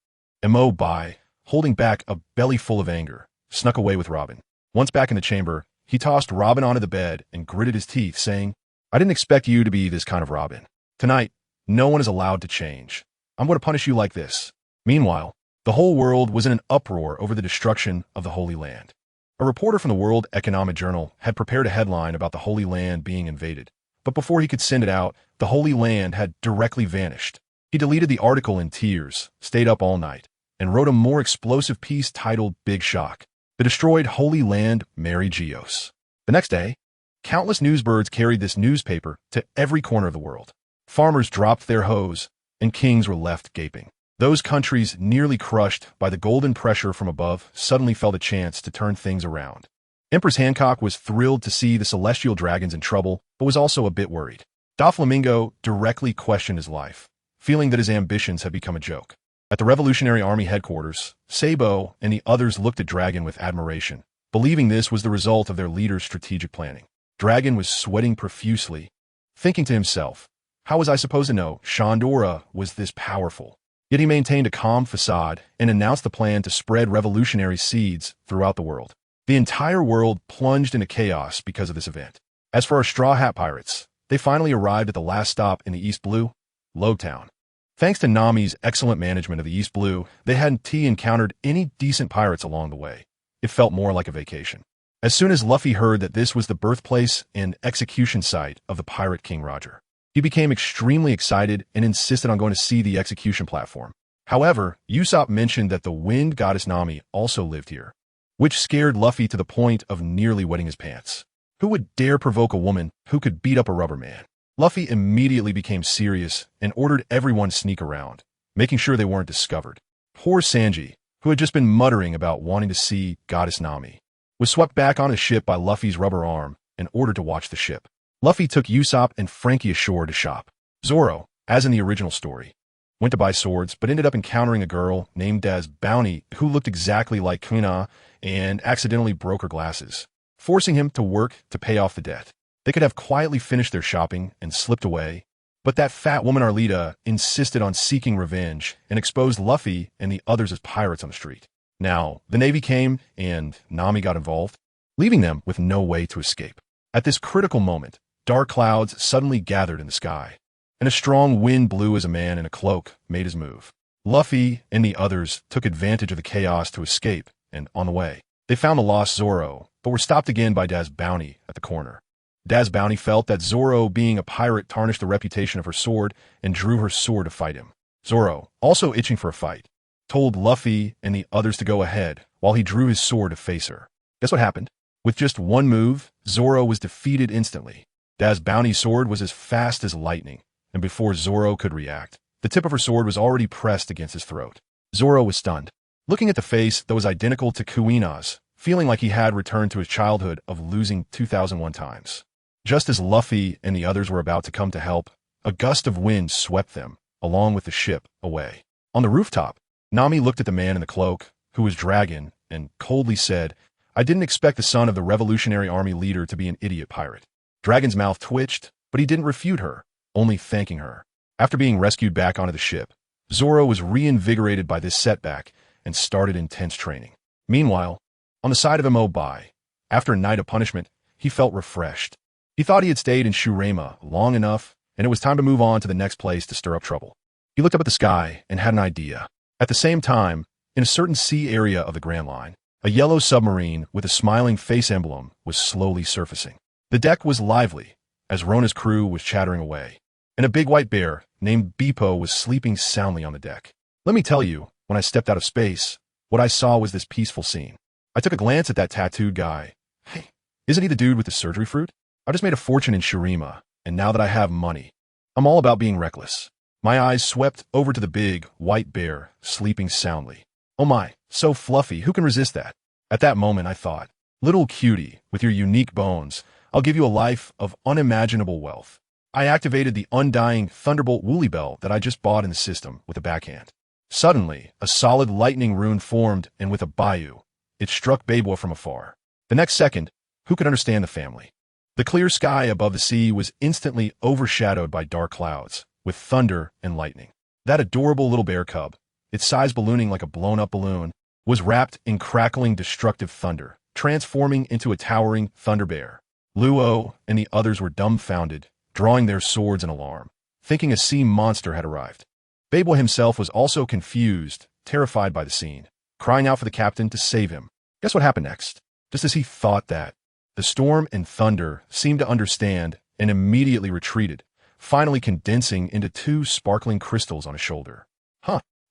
Mo-Bai, holding back a belly full of anger, snuck away with Robin. Once back in the chamber, he tossed Robin onto the bed and gritted his teeth, saying, "I didn't expect you to be this kind of Robin. Tonight, no one is allowed to change. I'm going to punish you like this." Meanwhile, the whole world was in an uproar over the destruction of the Holy Land. A reporter from the World Economic Journal had prepared a headline about the Holy Land being invaded, but before he could send it out, the Holy Land had directly vanished. He deleted the article in tears, stayed up all night, and wrote a more explosive piece titled Big Shock: The Destroyed Holy Land Mary Geos. The next day, countless newsbirds carried this newspaper to every corner of the world. Farmers dropped their hoes, and kings were left gaping. Those countries nearly crushed by the golden pressure from above suddenly felt a chance to turn things around. Empress Hancock was thrilled to see the celestial dragons in trouble, but was also a bit worried. Doflamingo directly questioned his life, feeling that his ambitions had become a joke. At the Revolutionary Army headquarters, Sabo and the others looked at Dragon with admiration, believing this was the result of their leader's strategic planning. Dragon was sweating profusely, thinking to himself, how was I supposed to know Shandora was this powerful? Yet he maintained a calm facade and announced the plan to spread revolutionary seeds throughout the world. The entire world plunged into chaos because of this event. As for our Straw Hat Pirates, they finally arrived at the last stop in the East Blue, Lowtown. Thanks Thanks to Nami's excellent management of the East Blue, they hadn't encountered any decent pirates along the way. It felt more like a vacation. As soon as Luffy heard that this was the birthplace and execution site of the pirate King Roger, he became extremely excited and insisted on going to see the execution platform. However, Usopp mentioned that the wind goddess Nami also lived here, which scared Luffy to the point of nearly wetting his pants. Who would dare provoke a woman who could beat up a rubber man? Luffy immediately became serious and ordered everyone to sneak around, making sure they weren't discovered. Poor Sanji, who had just been muttering about wanting to see goddess Nami, was swept back on his ship by Luffy's rubber arm and ordered to watch the ship. Luffy took Usopp and Frankie ashore to shop. Zoro, as in the original story, went to buy swords but ended up encountering a girl named as Bounty who looked exactly like Kuna and accidentally broke her glasses, forcing him to work to pay off the debt. They could have quietly finished their shopping and slipped away, but that fat woman Arlita insisted on seeking revenge and exposed Luffy and the others as pirates on the street. Now, the Navy came and Nami got involved, leaving them with no way to escape. At this critical moment, dark clouds suddenly gathered in the sky, and a strong wind blew as a man in a cloak made his move. Luffy and the others took advantage of the chaos to escape, and on the way, they found the lost Zoro, but were stopped again by Daz Bounty at the corner. Daz Bounty felt that Zoro, being a pirate, tarnished the reputation of her sword and drew her sword to fight him. Zoro, also itching for a fight, told Luffy and the others to go ahead while he drew his sword to face her. Guess what happened? With just one move, Zoro was defeated instantly. Daz Bounty's sword was as fast as lightning, and before Zoro could react, the tip of her sword was already pressed against his throat. Zoro was stunned, looking at the face that was identical to Kuina's, feeling like he had returned to his childhood of losing 2001 times. Just as Luffy and the others were about to come to help, a gust of wind swept them, along with the ship, away. On the rooftop, Nami looked at the man in the cloak, who was Dragon, and coldly said, "I didn't expect the son of the Revolutionary Army leader to be an idiot pirate." Dragon's mouth twitched, but he didn't refute her, only thanking her. After being rescued back onto the ship, Zoro was reinvigorated by this setback and started intense training. Meanwhile, on the side of Mo Bai, after a night of punishment, he felt refreshed. He thought he had stayed in Shurema long enough, and it was time to move on to the next place to stir up trouble. He looked up at the sky and had an idea. At the same time, in a certain sea area of the Grand Line, a yellow submarine with a smiling face emblem was slowly surfacing. The deck was lively, as Rona's crew was chattering away, and a big white bear named Beepo was sleeping soundly on the deck. Let me tell you, when I stepped out of space, what I saw was this peaceful scene. I took a glance at that tattooed guy. Hey, isn't he the dude with the surgery fruit? I just made a fortune in Shurima, and now that I have money, I'm all about being reckless. My eyes swept over to the big, white bear, sleeping soundly. Oh my, so fluffy, who can resist that? At that moment I thought, little cutie, with your unique bones, I'll give you a life of unimaginable wealth. I activated the undying Thunderbolt Woolly Bell that I just bought in the system with a backhand. Suddenly, a solid lightning rune formed, and with a bayou, it struck Beibo from afar. The next second, who could understand the family? The clear sky above the sea was instantly overshadowed by dark clouds, with thunder and lightning. That adorable little bear cub, its size ballooning like a blown-up balloon, was wrapped in crackling destructive thunder, transforming into a towering thunder bear. Luo and the others were dumbfounded, drawing their swords in alarm, thinking a sea monster had arrived. Beibo himself was also confused, terrified by the scene, crying out for the captain to save him. Guess what happened next? Just as he thought that, the storm and thunder seemed to understand and immediately retreated, finally condensing into two sparkling crystals on his shoulder.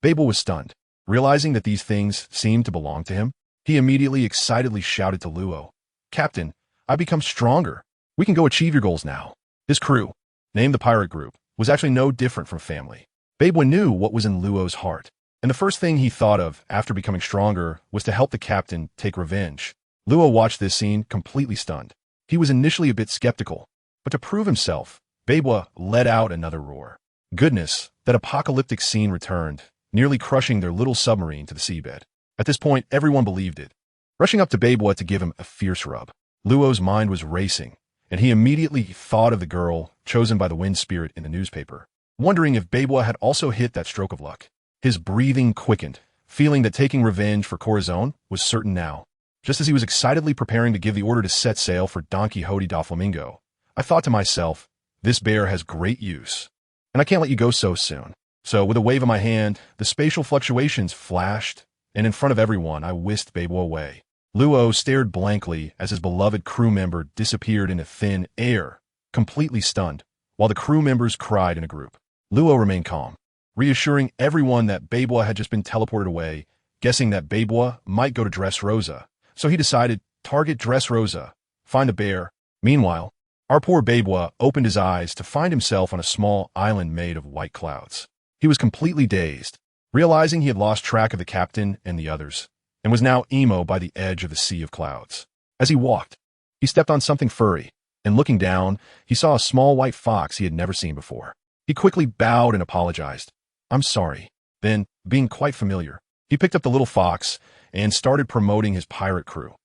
Beibo was stunned. Realizing that these things seemed to belong to him, he immediately excitedly shouted to Luo, "Captain, I've become stronger. We can go achieve your goals now." His crew, named the pirate group, was actually no different from family. Beibo knew what was in Luo's heart, and the first thing he thought of after becoming stronger was to help the captain take revenge. Luo watched this scene completely stunned. He was initially a bit skeptical, but to prove himself, Beibo let out another roar. Goodness, that apocalyptic scene returned, nearly crushing their little submarine to the seabed. At this point, everyone believed it, rushing up to Beibo to give him a fierce rub. Luo's mind was racing, and he immediately thought of the girl chosen by the wind spirit in the newspaper, wondering if Beibo had also hit that stroke of luck. His breathing quickened, feeling that taking revenge for Corazon was certain now. Just as he was excitedly preparing to give the order to set sail for Don Quixote da Flamingo, I thought to myself, this bear has great use, and I can't let you go so soon. So, with a wave of my hand, the spatial fluctuations flashed, and in front of everyone, I whisked Bebo away. Luo stared blankly as his beloved crew member disappeared into thin air, completely stunned, while the crew members cried in a group. Luo remained calm, reassuring everyone that Bebo had just been teleported away, guessing that Bebo might go to Dressrosa. So he decided, target Dressrosa, find a bear. Meanwhile, our poor Bebo opened his eyes to find himself on a small island made of white clouds. He was completely dazed, realizing he had lost track of the captain and the others, and was now emo by the edge of the sea of clouds. As he walked, he stepped on something furry, and looking down, he saw a small white fox he had never seen before. He quickly bowed and apologized. "I'm sorry." Then, being quite familiar, he picked up the little fox and started promoting his pirate crew.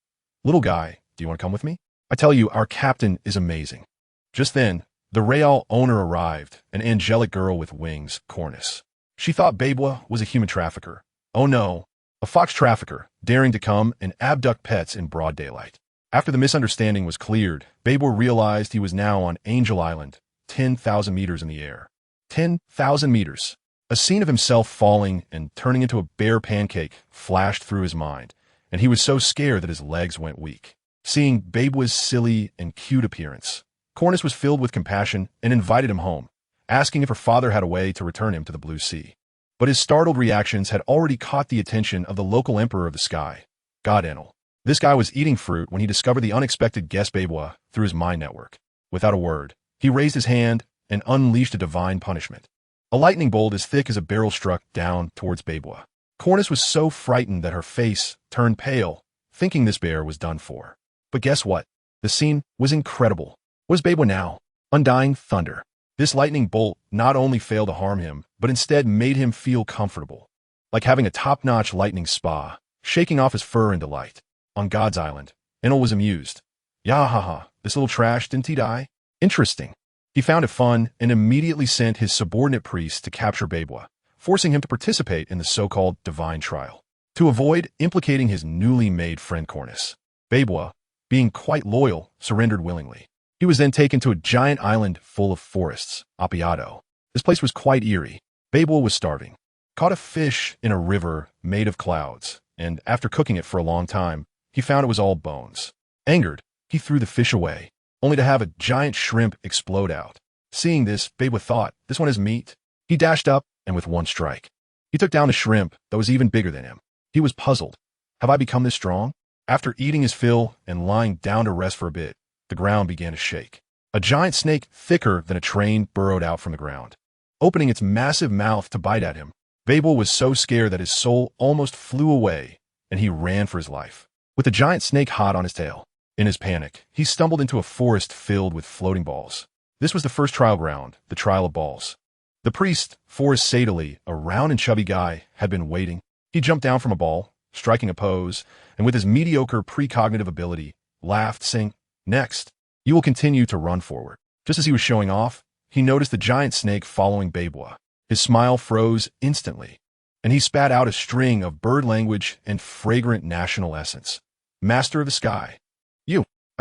"Little guy, do you want to come with me? I tell you, our captain is amazing." Just then, the Real owner arrived, an angelic girl with wings, Cornice. She thought Bebo was a human trafficker. Oh no, a fox trafficker, daring to come and abduct pets in broad daylight. After the misunderstanding was cleared, Bebo realized he was now on Angel Island, 10,000 meters in the air. 10,000 meters. A scene of himself falling and turning into a bear pancake flashed through his mind, and he was so scared that his legs went weak. Seeing Bebo's silly and cute appearance, Cornice was filled with compassion and invited him home, asking if her father had a way to return him to the blue sea. But his startled reactions had already caught the attention of the local emperor of the sky, God Enel. This guy was eating fruit when he discovered the unexpected guest Bebo through his mind network. Without a word, he raised his hand and unleashed a divine punishment. A lightning bolt as thick as a barrel struck down towards Bebo. Cornice was so frightened that her face turned pale, thinking this bear was done for. But guess what? The scene was incredible. What is Bebo now? Undying thunder. This lightning bolt not only failed to harm him, but instead made him feel comfortable, like having a top-notch lightning spa, shaking off his fur in delight. On God's Island, Enel was amused. Yahaha, this little trash, didn't he die? Interesting. He found it fun and immediately sent his subordinate priest to capture Bebo, forcing him to participate in the so-called divine trial, to avoid implicating his newly made friend Cornice. Bebo, being quite loyal, surrendered willingly. He was then taken to a giant island full of forests, Apiato. This place was quite eerie. Bebo was starving, caught a fish in a river made of clouds, and after cooking it for a long time, he found it was all bones. Angered, he threw the fish away, only to have a giant shrimp explode out. Seeing this, Bebo thought, this one is meat. He dashed up, and with one strike, he took down a shrimp that was even bigger than him. He was puzzled. Have I become this strong? After eating his fill and lying down to rest for a bit, the ground began to shake. A giant snake thicker than a train burrowed out from the ground, opening its massive mouth to bite at him. Bebo was so scared that his soul almost flew away, and he ran for his life, with the giant snake hot on his tail. In his panic, he stumbled into a forest filled with floating balls. This was the first trial ground, the trial of balls. The priest, Forrest Sadely, a round and chubby guy, had been waiting. He jumped down from a ball, striking a pose, and with his mediocre precognitive ability, laughed, saying, "Next, you will continue to run forward." Just as he was showing off, he noticed the giant snake following Bebo. His smile froze instantly, and he spat out a string of bird language and fragrant national essence. "Master of the sky.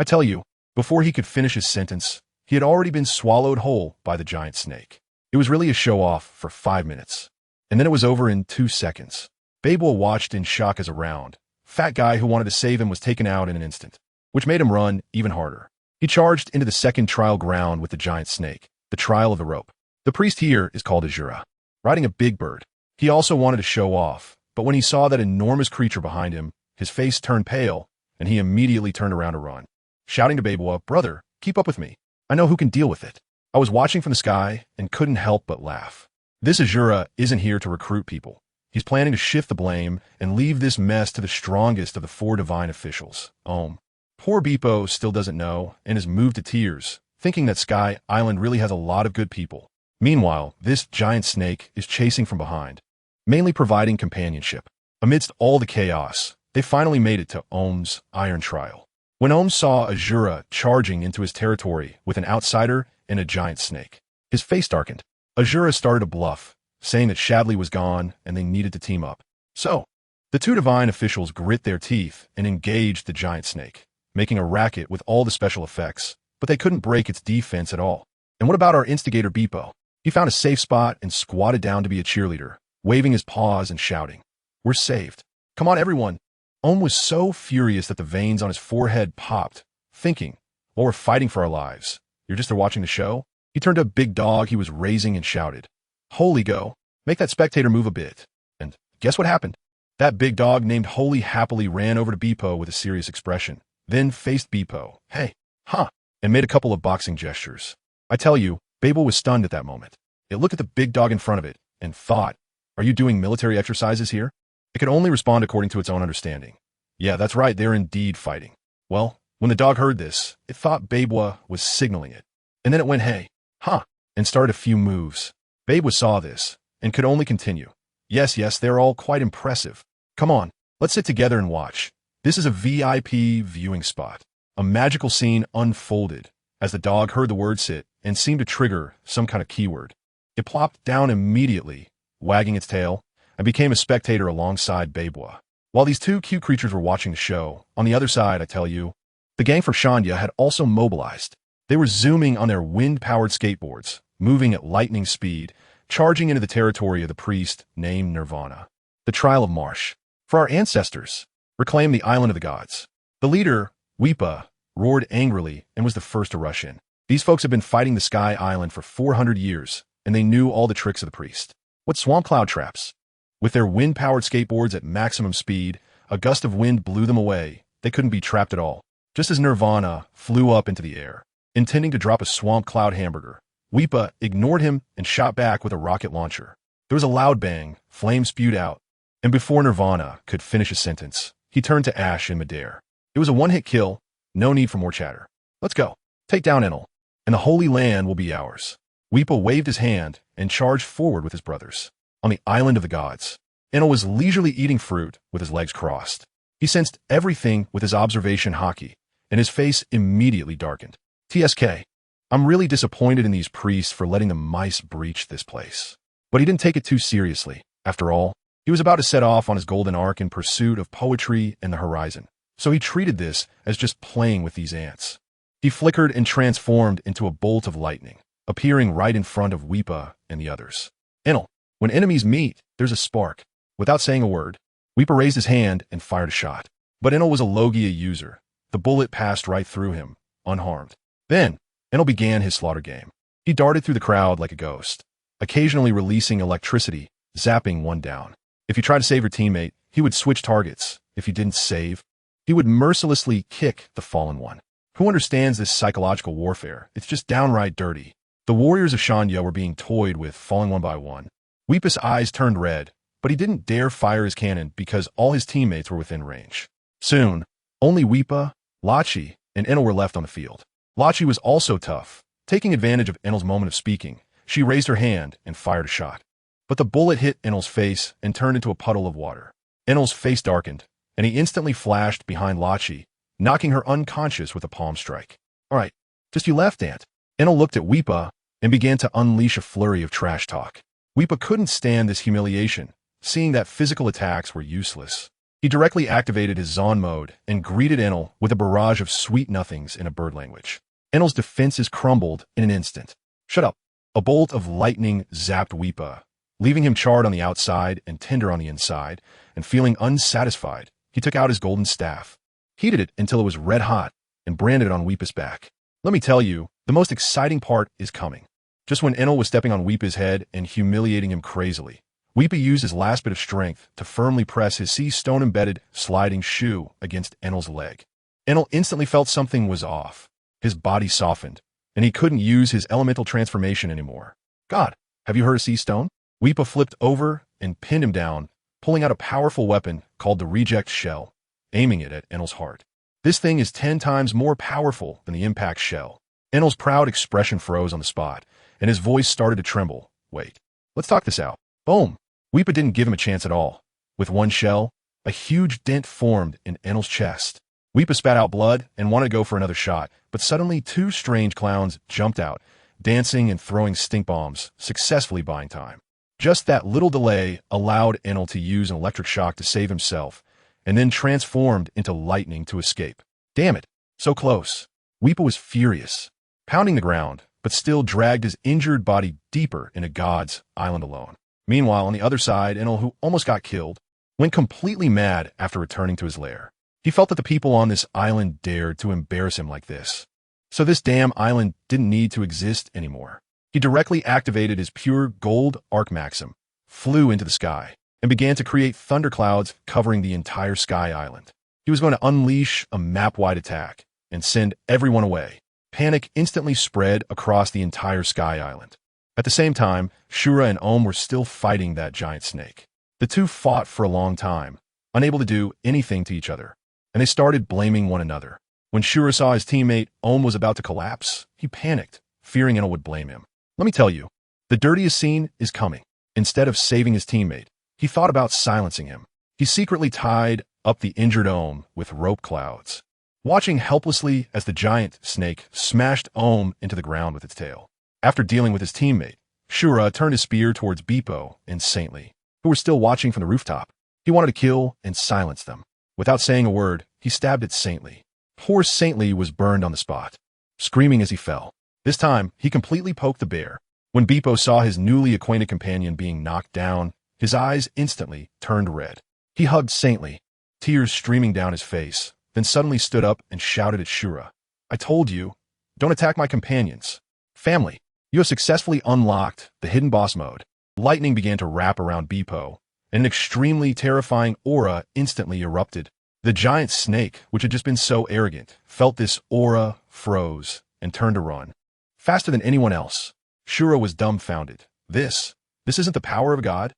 I tell you." Before he could finish his sentence, he had already been swallowed whole by the giant snake. It was really a show-off for 5 minutes, and then it was over in 2 seconds. Bebo watched in shock as a round, fat guy who wanted to save him was taken out in an instant, which made him run even harder. He charged into the second trial ground with the giant snake, the trial of the rope. The priest here is called Azura, riding a big bird. He also wanted to show off, but when he saw that enormous creature behind him, his face turned pale, and he immediately turned around to run, shouting to Bebo, "Brother, keep up with me. I know who can deal with it." I was watching from the sky and couldn't help but laugh. This Azura isn't here to recruit people. He's planning to shift the blame and leave this mess to the strongest of the 4 divine officials. Poor Bebo still doesn't know and is moved to tears, thinking that Sky Island really has a lot of good people. Meanwhile, this giant snake is chasing from behind, mainly providing companionship. Amidst all the chaos, they finally made it to Ohm's iron trial. When Ohm saw Azura charging into his territory with an outsider and a giant snake, his face darkened. Azura started a bluff, saying that Shadley was gone and they needed to team up. So, the 2 divine officials grit their teeth and engaged the giant snake, making a racket with all the special effects, but they couldn't break its defense at all. And what about our instigator Bebo? He found a safe spot and squatted down to be a cheerleader, waving his paws and shouting, "We're saved. Come on, everyone." Ohm was so furious that the veins on his forehead popped, thinking, "Well, we're fighting for our lives. You're just there watching the show?" He turned to a big dog he was raising and shouted, "Holy, go. Make that spectator move a bit." And guess what happened? That big dog named Holy happily ran over to Beepo with a serious expression, then faced Beepo, "Hey, huh," and made a couple of boxing gestures. I tell you, Babel was stunned at that moment. It looked at the big dog in front of it and thought, "Are you doing military exercises here?" It could only respond according to its own understanding. Yeah, that's right, they're indeed fighting. Well, when the dog heard this, it thought Babwa was signaling it. And then it went, "Hey, huh," and started a few moves. Babwa saw this and could only continue. Yes, they're all quite impressive. Come on, let's sit together and watch. This is a VIP viewing spot. A magical scene unfolded as the dog heard the word sit and seemed to trigger some kind of keyword. It plopped down immediately, wagging its tail, and became a spectator alongside Babwa. While these two cute creatures were watching the show, on the other side, I tell you, the gang for Shanya had also mobilized. They were zooming on their wind-powered skateboards, moving at lightning speed, charging into the territory of the priest named Nirvana. The Trial of Marsh. For our ancestors, reclaim the island of the gods. The leader, Weepa, roared angrily and was the first to rush in. These folks have been fighting the Sky Island for 400 years, and they knew all the tricks of the priest. What swamp cloud traps? With their wind-powered skateboards at maximum speed, a gust of wind blew them away. They couldn't be trapped at all. Just as Nirvana flew up into the air, intending to drop a swamp cloud hamburger, Weepa ignored him and shot back with a rocket launcher. There was a loud bang, flames spewed out, and before Nirvana could finish a sentence, he turned to ash in midair. It was a one-hit kill, no need for more chatter. Let's go. Take down Enel, and the Holy Land will be ours. Weepa waved his hand and charged forward with his brothers. On the island of the gods, Enel was leisurely eating fruit with his legs crossed. He sensed everything with his observation hockey, and his face immediately darkened. TSK, I'm really disappointed in these priests for letting the mice breach this place. But he didn't take it too seriously. After all, he was about to set off on his golden arc in pursuit of poetry and the horizon. So he treated this as just playing with these ants. He flickered and transformed into a bolt of lightning, appearing right in front of Weepa and the others. Enel, when enemies meet, there's a spark. Without saying a word, Weepa raised his hand and fired a shot. But Enel was a Logia user. The bullet passed right through him, unharmed. Then, Enel began his slaughter game. He darted through the crowd like a ghost, occasionally releasing electricity, zapping one down. If you tried to save your teammate, he would switch targets. If you didn't save, he would mercilessly kick the fallen one. Who understands this psychological warfare? It's just downright dirty. The warriors of Shanya were being toyed with, falling one by one. Weepa's eyes turned red, but he didn't dare fire his cannon because all his teammates were within range. Soon, only Weepa, Lachi, and Enel were left on the field. Lachi was also tough. Taking advantage of Enel's moment of speaking, she raised her hand and fired a shot. But the bullet hit Enel's face and turned into a puddle of water. Enel's face darkened, and he instantly flashed behind Lachi, knocking her unconscious with a palm strike. All right, just you left, Ant. Enel looked at Weepa and began to unleash a flurry of trash talk. Weepa couldn't stand this humiliation, seeing that physical attacks were useless. He directly activated his Zon mode and greeted Enel with a barrage of sweet nothings in a bird language. Enel's defenses crumbled in an instant. Shut up. A bolt of lightning zapped Weepa, leaving him charred on the outside and tender on the inside, and feeling unsatisfied, he took out his golden staff, heated it until it was red hot, and branded it on Weepa's back. Let me tell you, the most exciting part is coming. Just when Enel was stepping on Weepa's head and humiliating him crazily, Weepa used his last bit of strength to firmly press his sea stone-embedded sliding shoe against Enel's leg. Enel instantly felt something was off. His body softened, and he couldn't use his elemental transformation anymore. God, have you heard of sea stone? Weepa flipped over and pinned him down, pulling out a powerful weapon called the Reject Shell, aiming it at Enel's heart. This thing is 10 times more powerful than the Impact Shell. Enel's proud expression froze on the spot, and his voice started to tremble. Wait, let's talk this out. Boom! Weepa didn't give him a chance at all. With one shell, a huge dent formed in Enel's chest. Weepa spat out blood and wanted to go for another shot, but suddenly 2 strange clowns jumped out, dancing and throwing stink bombs, successfully buying time. Just that little delay allowed Enel to use an electric shock to save himself, and then transformed into lightning to escape. Damn it, so close. Weepa was furious, pounding the ground, but still dragged his injured body deeper into God's island alone. Meanwhile, on the other side, Enel, who almost got killed, went completely mad after returning to his lair. He felt that the people on this island dared to embarrass him like this. So this damn island didn't need to exist anymore. He directly activated his pure gold arc maxim, flew into the sky, and began to create thunderclouds covering the entire sky island. He was going to unleash a map-wide attack and send everyone away. Panic instantly spread across the entire sky island. At the same time, Shura and Om were still fighting that giant snake. The two fought for a long time, unable to do anything to each other, and they started blaming one another. When Shura saw his teammate Om was about to collapse, he panicked, fearing Enel would blame him. Let me tell you, the dirtiest scene is coming. Instead of saving his teammate, he thought about silencing him. He secretly tied up the injured Om with rope clouds, watching helplessly as the giant snake smashed Om into the ground with its tail. After dealing with his teammate, Shura turned his spear towards Beepo and Saintly, who were still watching from the rooftop. He wanted to kill and silence them. Without saying a word, he stabbed at Saintly. Poor Saintly was burned on the spot, screaming as he fell. This time, he completely poked the bear. When Beepo saw his newly acquainted companion being knocked down, his eyes instantly turned red. He hugged Saintly, tears streaming down his face, then suddenly stood up and shouted at Shura. I told you, don't attack my companions. Family, you have successfully unlocked the hidden boss mode. Lightning began to wrap around Beepo, and an extremely terrifying aura instantly erupted. The giant snake, which had just been so arrogant, felt this aura, froze, and turned to run. Faster than anyone else, Shura was dumbfounded. This isn't the power of God?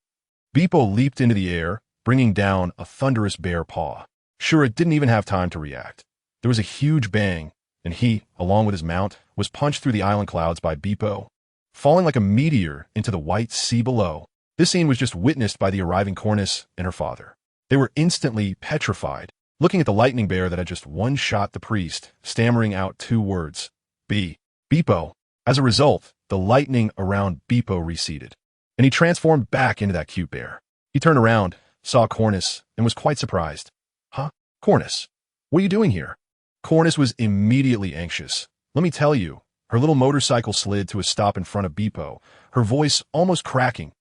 Beepo leaped into the air, bringing down a thunderous bear paw. Shura didn't even have time to react. There was a huge bang, and he, along with his mount, was punched through the island clouds by Beepo, falling like a meteor into the white sea below. This scene was just witnessed by the arriving Cornus and her father. They were instantly petrified, looking at the lightning bear that had just one-shot the priest, stammering out two words. Beepo. As a result, the lightning around Beepo receded, and he transformed back into that cute bear. He turned around, saw Cornus, and was quite surprised. Huh? Cornus? What are you doing here? Cornus was immediately anxious. Let me tell you, her little motorcycle slid to a stop in front of Beepo, her voice almost cracking.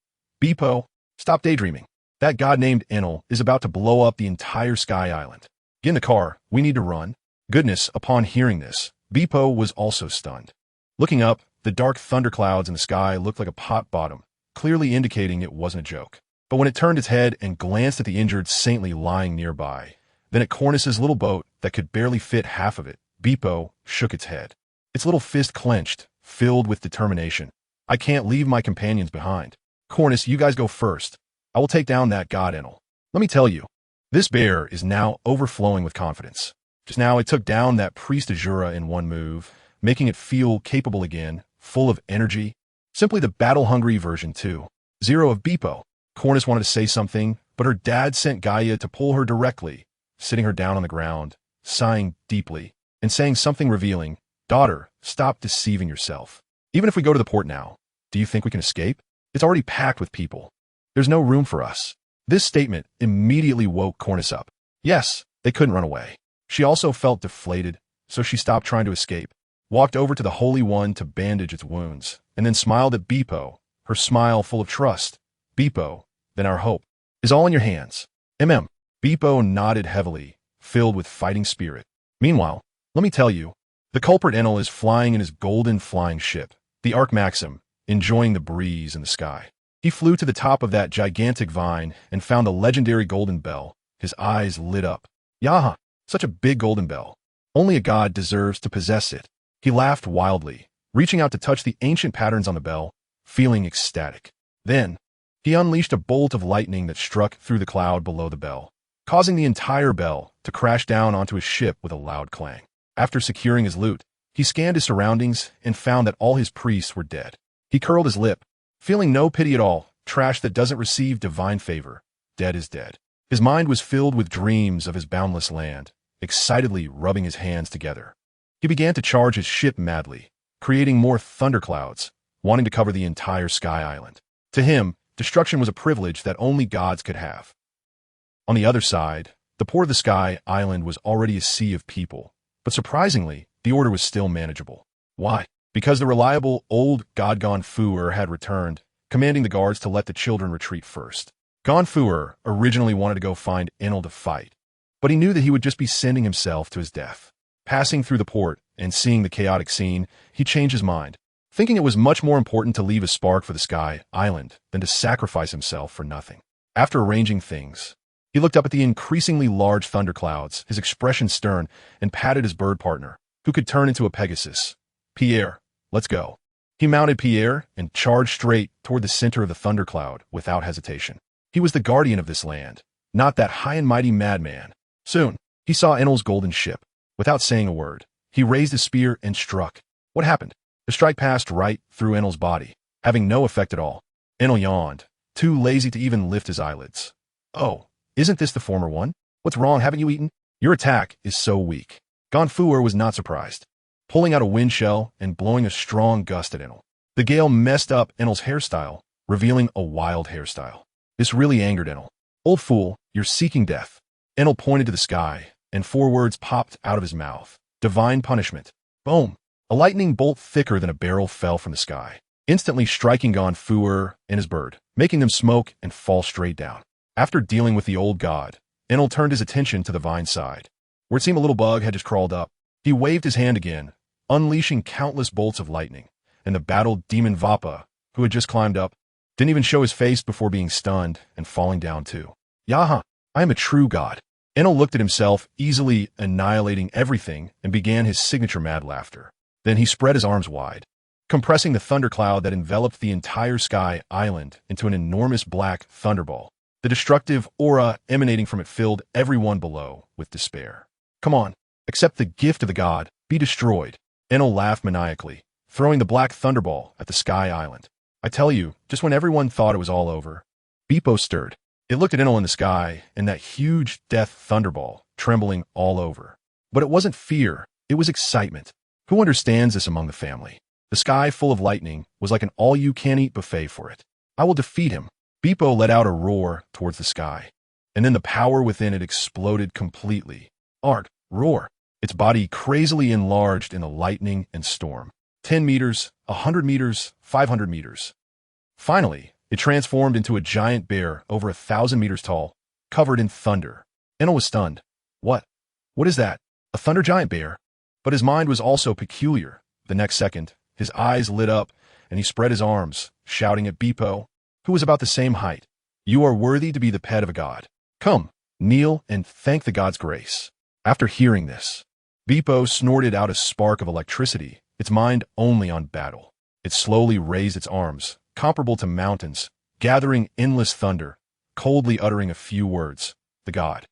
Beepo, stop daydreaming. That god named Enel is about to blow up the entire sky island. Get in the car, we need to run. Goodness, upon hearing this, Beepo was also stunned. Looking up, the dark thunderclouds in the sky looked like a pot bottom, clearly indicating it wasn't a joke. But when it turned its head and glanced at the injured Saintly lying nearby, then at Cornus's little boat that could barely fit half of it, Beepo shook its head. Its little fist clenched, filled with determination. I can't leave my companions behind. Cornus, you guys go first. I will take down that god Enel. Let me tell you, this bear is now overflowing with confidence. Just now it took down that priest Azura in one move, making it feel capable again, full of energy. Simply the battle-hungry version 2.0 of Beepo. Cornus wanted to say something, but her dad sent Gaia to pull her directly, sitting her down on the ground, sighing deeply, and saying something revealing. Daughter, stop deceiving yourself. Even if we go to the port now, do you think we can escape? It's already packed with people. There's no room for us. This statement immediately woke Cornus up. Yes, they couldn't run away. She also felt deflated, so she stopped trying to escape, walked over to the Holy One to bandage its wounds, and then smiled at Beepo, her smile full of trust. Beepo, then our hope is all in your hands. Beepo nodded heavily, filled with fighting spirit. Meanwhile, let me tell you, the culprit Enel is flying in his golden flying ship, the Arc Maxim, enjoying the breeze in the sky. He flew to the top of that gigantic vine and found the legendary golden bell. His eyes lit up. Yaha, such a big golden bell. Only a god deserves to possess it. He laughed wildly, reaching out to touch the ancient patterns on the bell, feeling ecstatic. Then, he unleashed a bolt of lightning that struck through the cloud below the bell, causing the entire bell to crash down onto his ship with a loud clang. After securing his loot, he scanned his surroundings and found that all his priests were dead. He curled his lip, feeling no pity at all. Trash that doesn't receive divine favor. Dead is dead. His mind was filled with dreams of his boundless land, excitedly rubbing his hands together. He began to charge his ship madly, creating more thunderclouds, wanting to cover the entire sky island. To him, destruction was a privilege that only gods could have. On the other side, the port of the sky island was already a sea of people, but surprisingly, the order was still manageable. Why? because the reliable old god Gonfuer had returned, commanding the guards to let the children retreat first. Gonfuer originally wanted to go find Enel to fight, but he knew that he would just be sending himself to his death. Passing through the port and seeing the chaotic scene, he changed his mind, thinking it was much more important to leave a spark for the Sky Island than to sacrifice himself for nothing. After arranging things, he looked up at the increasingly large thunderclouds, his expression stern, and patted his bird partner, who could turn into a Pegasus. Pierre, let's go. He mounted Pierre and charged straight toward the center of the thundercloud without hesitation. He was the guardian of this land, not that high and mighty madman. Soon, he saw Enel's golden ship. Without saying a word, he raised his spear and struck. What happened? The strike passed right through Enel's body, having no effect at all. Enel yawned, too lazy to even lift his eyelids. Oh, isn't this the former one? What's wrong, haven't you eaten? Your attack is so weak. Gonfuer was not surprised, pulling out a wind shell and blowing a strong gust at Enel. The gale messed up Enel's hairstyle, revealing a wild hairstyle. This really angered Enel. Old fool, you're seeking death. Enel pointed to the sky, and 4 words popped out of his mouth. Divine punishment. Boom! A lightning bolt thicker than a barrel fell from the sky, instantly striking Gonfuer and his bird, making them smoke and fall straight down. After dealing with the old god, Enel turned his attention to the vine side, where it seemed a little bug had just crawled up. He waved his hand again, unleashing countless bolts of lightning, and the battled demon Vappa, who had just climbed up, didn't even show his face before being stunned and falling down too. Yaha, I am a true god. Enel looked at himself, easily annihilating everything, and began his signature mad laughter. Then he spread his arms wide, compressing the thundercloud that enveloped the entire Sky Island into an enormous black thunderball. The destructive aura emanating from it filled everyone below with despair. Come on, accept the gift of the god, be destroyed. Enel laughed maniacally, throwing the black thunderball at the Sky Island. I tell you, just when everyone thought it was all over, Beepo stirred. It looked at Enel in the sky, and that huge death thunderball, trembling all over. But it wasn't fear, it was excitement. Who understands this among the family? The sky full of lightning was like an all-you-can-eat buffet for it. I will defeat him. Beepo let out a roar towards the sky, and then the power within it exploded completely. Roar. Its body crazily enlarged in the lightning and storm. 10 meters, 100 meters, 500 meters. Finally, it transformed into a giant bear over 1,000 meters tall, covered in thunder. Enel was stunned. What? What is that? A thunder giant bear? But his mind was also peculiar. The next second, his eyes lit up, and he spread his arms, shouting at Beepo, who was about the same height. You are worthy to be the pet of a god. Come, kneel and thank the god's grace. After hearing this, Beepo snorted out a spark of electricity, its mind only on battle. It slowly raised its arms, comparable to mountains, gathering endless thunder, coldly uttering a few words. The god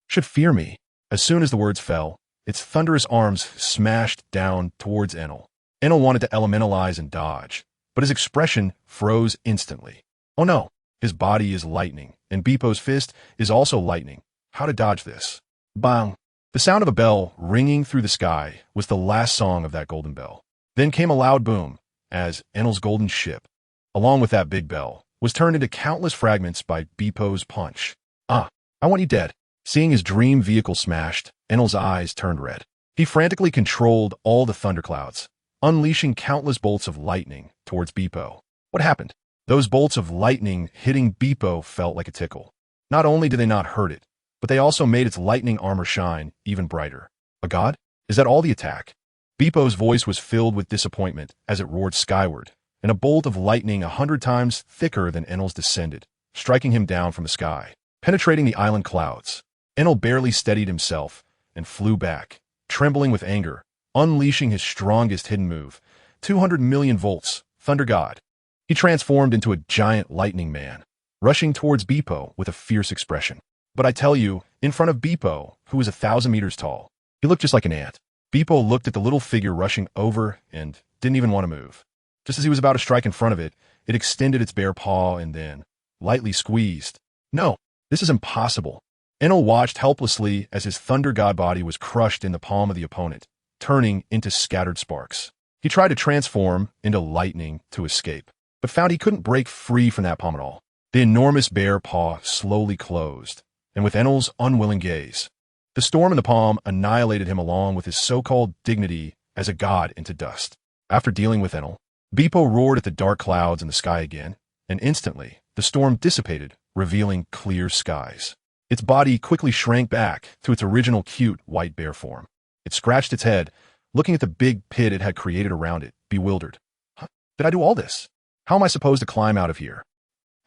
should fear me. As soon as the words fell, its thunderous arms smashed down towards Enel. Enel wanted to elementalize and dodge, but his expression froze instantly. Oh no, his body is lightning, and Beepo's fist is also lightning. How to dodge this? Bang! The sound of a bell ringing through the sky was the last song of that golden bell. Then came a loud boom, as Enel's golden ship, along with that big bell, was turned into countless fragments by Beepo's punch. I want you dead. Seeing his dream vehicle smashed, Enel's eyes turned red. He frantically controlled all the thunderclouds, unleashing countless bolts of lightning towards Beepo. What happened? Those bolts of lightning hitting Beepo felt like a tickle. Not only did they not hurt it, but they also made its lightning armor shine even brighter. A god? Is that all the attack? Beepo's voice was filled with disappointment as it roared skyward, and a bolt of lightning 100 times thicker than Enel's descended, striking him down from the sky, penetrating the island clouds. Enel barely steadied himself and flew back, trembling with anger, unleashing his strongest hidden move, 200 million volts, Thunder God. He transformed into a giant lightning man, rushing towards Beepo with a fierce expression. But I tell you, in front of Beepo, who was 1,000 meters tall, he looked just like an ant. Beepo looked at the little figure rushing over and didn't even want to move. Just as he was about to strike in front of it, it extended its bare paw and then lightly squeezed. No, this is impossible. Enel watched helplessly as his thunder god body was crushed in the palm of the opponent, turning into scattered sparks. He tried to transform into lightning to escape, but found he couldn't break free from that palm at all. The enormous bare paw slowly closed, and with Enel's unwilling gaze, the storm in the palm annihilated him along with his so-called dignity as a god into dust. After dealing with Enel, Beepo roared at the dark clouds in the sky again, and instantly, the storm dissipated, revealing clear skies. Its body quickly shrank back to its original cute white bear form. It scratched its head, looking at the big pit it had created around it, bewildered. Huh? Did I do all this? How am I supposed to climb out of here?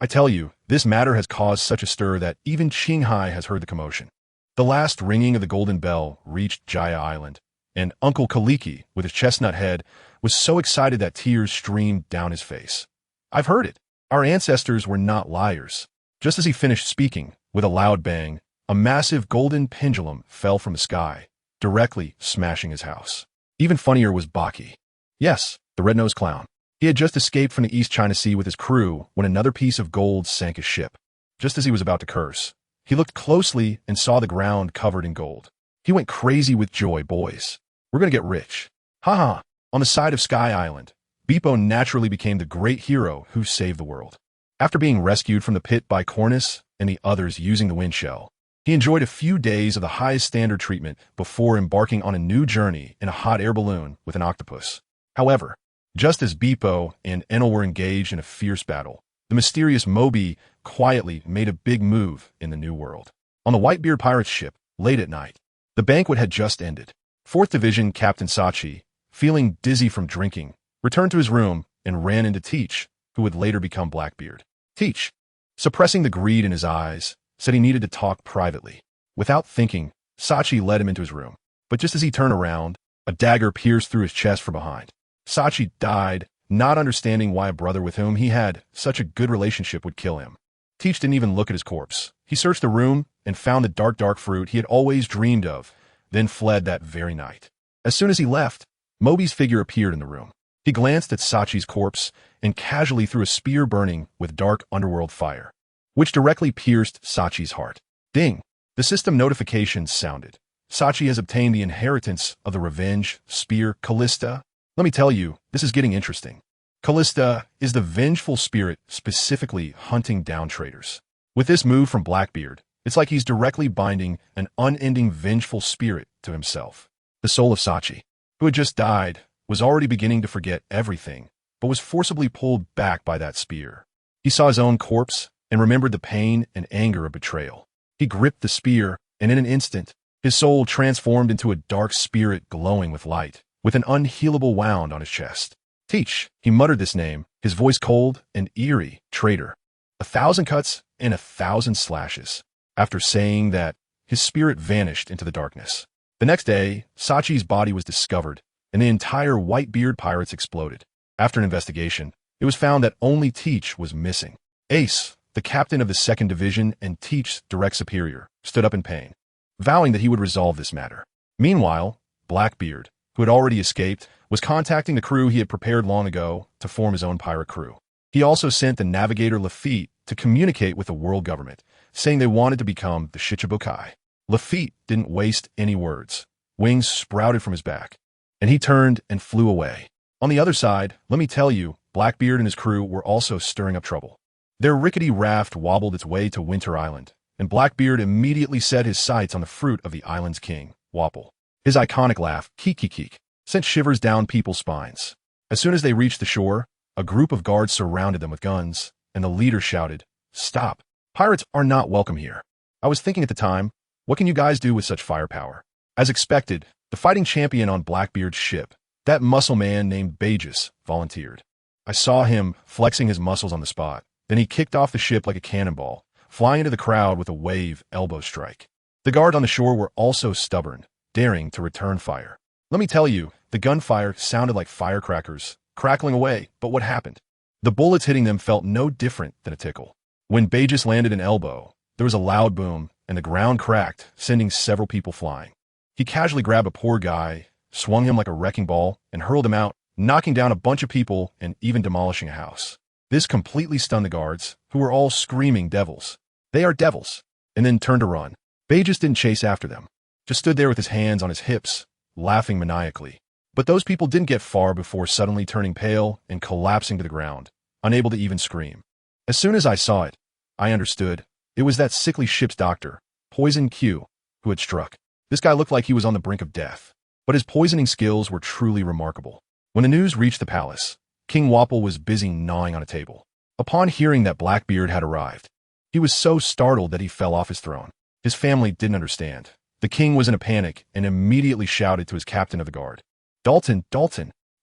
I tell you, this matter has caused such a stir that even Qinghai has heard the commotion. The last ringing of the golden bell reached Jaya Island, and Uncle Kaliki, with his chestnut head, was so excited that tears streamed down his face. I've heard it. Our ancestors were not liars. Just as he finished speaking, with a loud bang, a massive golden pendulum fell from the sky, directly smashing his house. Even funnier was Baki. Yes, the red-nosed clown. He had just escaped from the East China Sea with his crew when another piece of gold sank his ship. Just as he was about to curse, he looked closely and saw the ground covered in gold. He went crazy with joy. Boys, we're gonna get rich. Haha. On the side of Sky Island, Beepo naturally became the great hero who saved the world. After being rescued from the pit by Cornus and the others using the wind shell, he enjoyed a few days of the highest standard treatment before embarking on a new journey in a hot air balloon with an octopus. However, just as Beepo and Enel were engaged in a fierce battle, the mysterious Moby quietly made a big move in the new world. On the Whitebeard pirate's ship, late at night, the banquet had just ended. 4th Division Captain Sachi, feeling dizzy from drinking, returned to his room and ran into Teach, who would later become Blackbeard. Teach, suppressing the greed in his eyes, said he needed to talk privately. Without thinking, Sachi led him into his room. But just as he turned around, a dagger pierced through his chest from behind. Sachi died, not understanding why a brother with whom he had such a good relationship would kill him. Teach didn't even look at his corpse. He searched the room and found the dark fruit he had always dreamed of, then fled that very night. As soon as he left, Moby's figure appeared in the room. He glanced at Sachi's corpse and casually threw a spear burning with dark underworld fire, which directly pierced Sachi's heart. Ding! The system notification sounded. Sachi has obtained the inheritance of the revenge spear Callista. Let me tell you, this is getting interesting. Callista is the vengeful spirit specifically hunting down traitors. With this move from Blackbeard, it's like he's directly binding an unending vengeful spirit to himself. The soul of Sachi, who had just died, was already beginning to forget everything, but was forcibly pulled back by that spear. He saw his own corpse and remembered the pain and anger of betrayal. He gripped the spear, and in an instant, his soul transformed into a dark spirit glowing with light, with an unhealable wound on his chest. Teach, he muttered this name, his voice cold and eerie. Traitor. 1,000 cuts and 1,000 slashes. After saying that, his spirit vanished into the darkness. The next day, Sachi's body was discovered, and the entire Whitebeard pirates exploded. After an investigation, it was found that only Teach was missing. Ace, the captain of the 2nd Division and Teach's direct superior, stood up in pain, vowing that he would resolve this matter. Meanwhile, Blackbeard, who had already escaped, was contacting the crew he had prepared long ago to form his own pirate crew. He also sent the navigator Lafitte to communicate with the world government, saying they wanted to become the Shichibukai. Lafitte didn't waste any words. Wings sprouted from his back, and he turned and flew away. On the other side, let me tell you, Blackbeard and his crew were also stirring up trouble. Their rickety raft wobbled its way to Winter Island, and Blackbeard immediately set his sights on the fruit of the island's king, Wapple. His iconic laugh, keek, sent shivers down people's spines. As soon as they reached the shore, a group of guards surrounded them with guns, and the leader shouted, "Stop! Pirates are not welcome here." I was thinking at the time, what can you guys do with such firepower? As expected, the fighting champion on Blackbeard's ship, that muscle man named Bard.As, volunteered. I saw him flexing his muscles on the spot. Then he kicked off the ship like a cannonball, flying into the crowd with a wave elbow strike. The guards on the shore were also stubborn, daring to return fire. Let me tell you, the gunfire sounded like firecrackers, crackling away, but what happened? The bullets hitting them felt no different than a tickle. When Bard.As landed an elbow, there was a loud boom, and the ground cracked, sending several people flying. He casually grabbed a poor guy, swung him like a wrecking ball, and hurled him out, knocking down a bunch of people and even demolishing a house. This completely stunned the guards, who were all screaming devils. They are devils, and then turned to run. Bard.As didn't chase after them, just stood there with his hands on his hips, laughing maniacally. But those people didn't get far before suddenly turning pale and collapsing to the ground, unable to even scream. As soon as I saw it, I understood. It was that sickly ship's doctor, Poison Q, who had struck. This guy looked like he was on the brink of death, but his poisoning skills were truly remarkable. When the news reached the palace, King Wapol was busy gnawing on a table. Upon hearing that Blackbeard had arrived, he was so startled that he fell off his throne. His family didn't understand. The king was in a panic and immediately shouted to his captain of the guard, Dalton,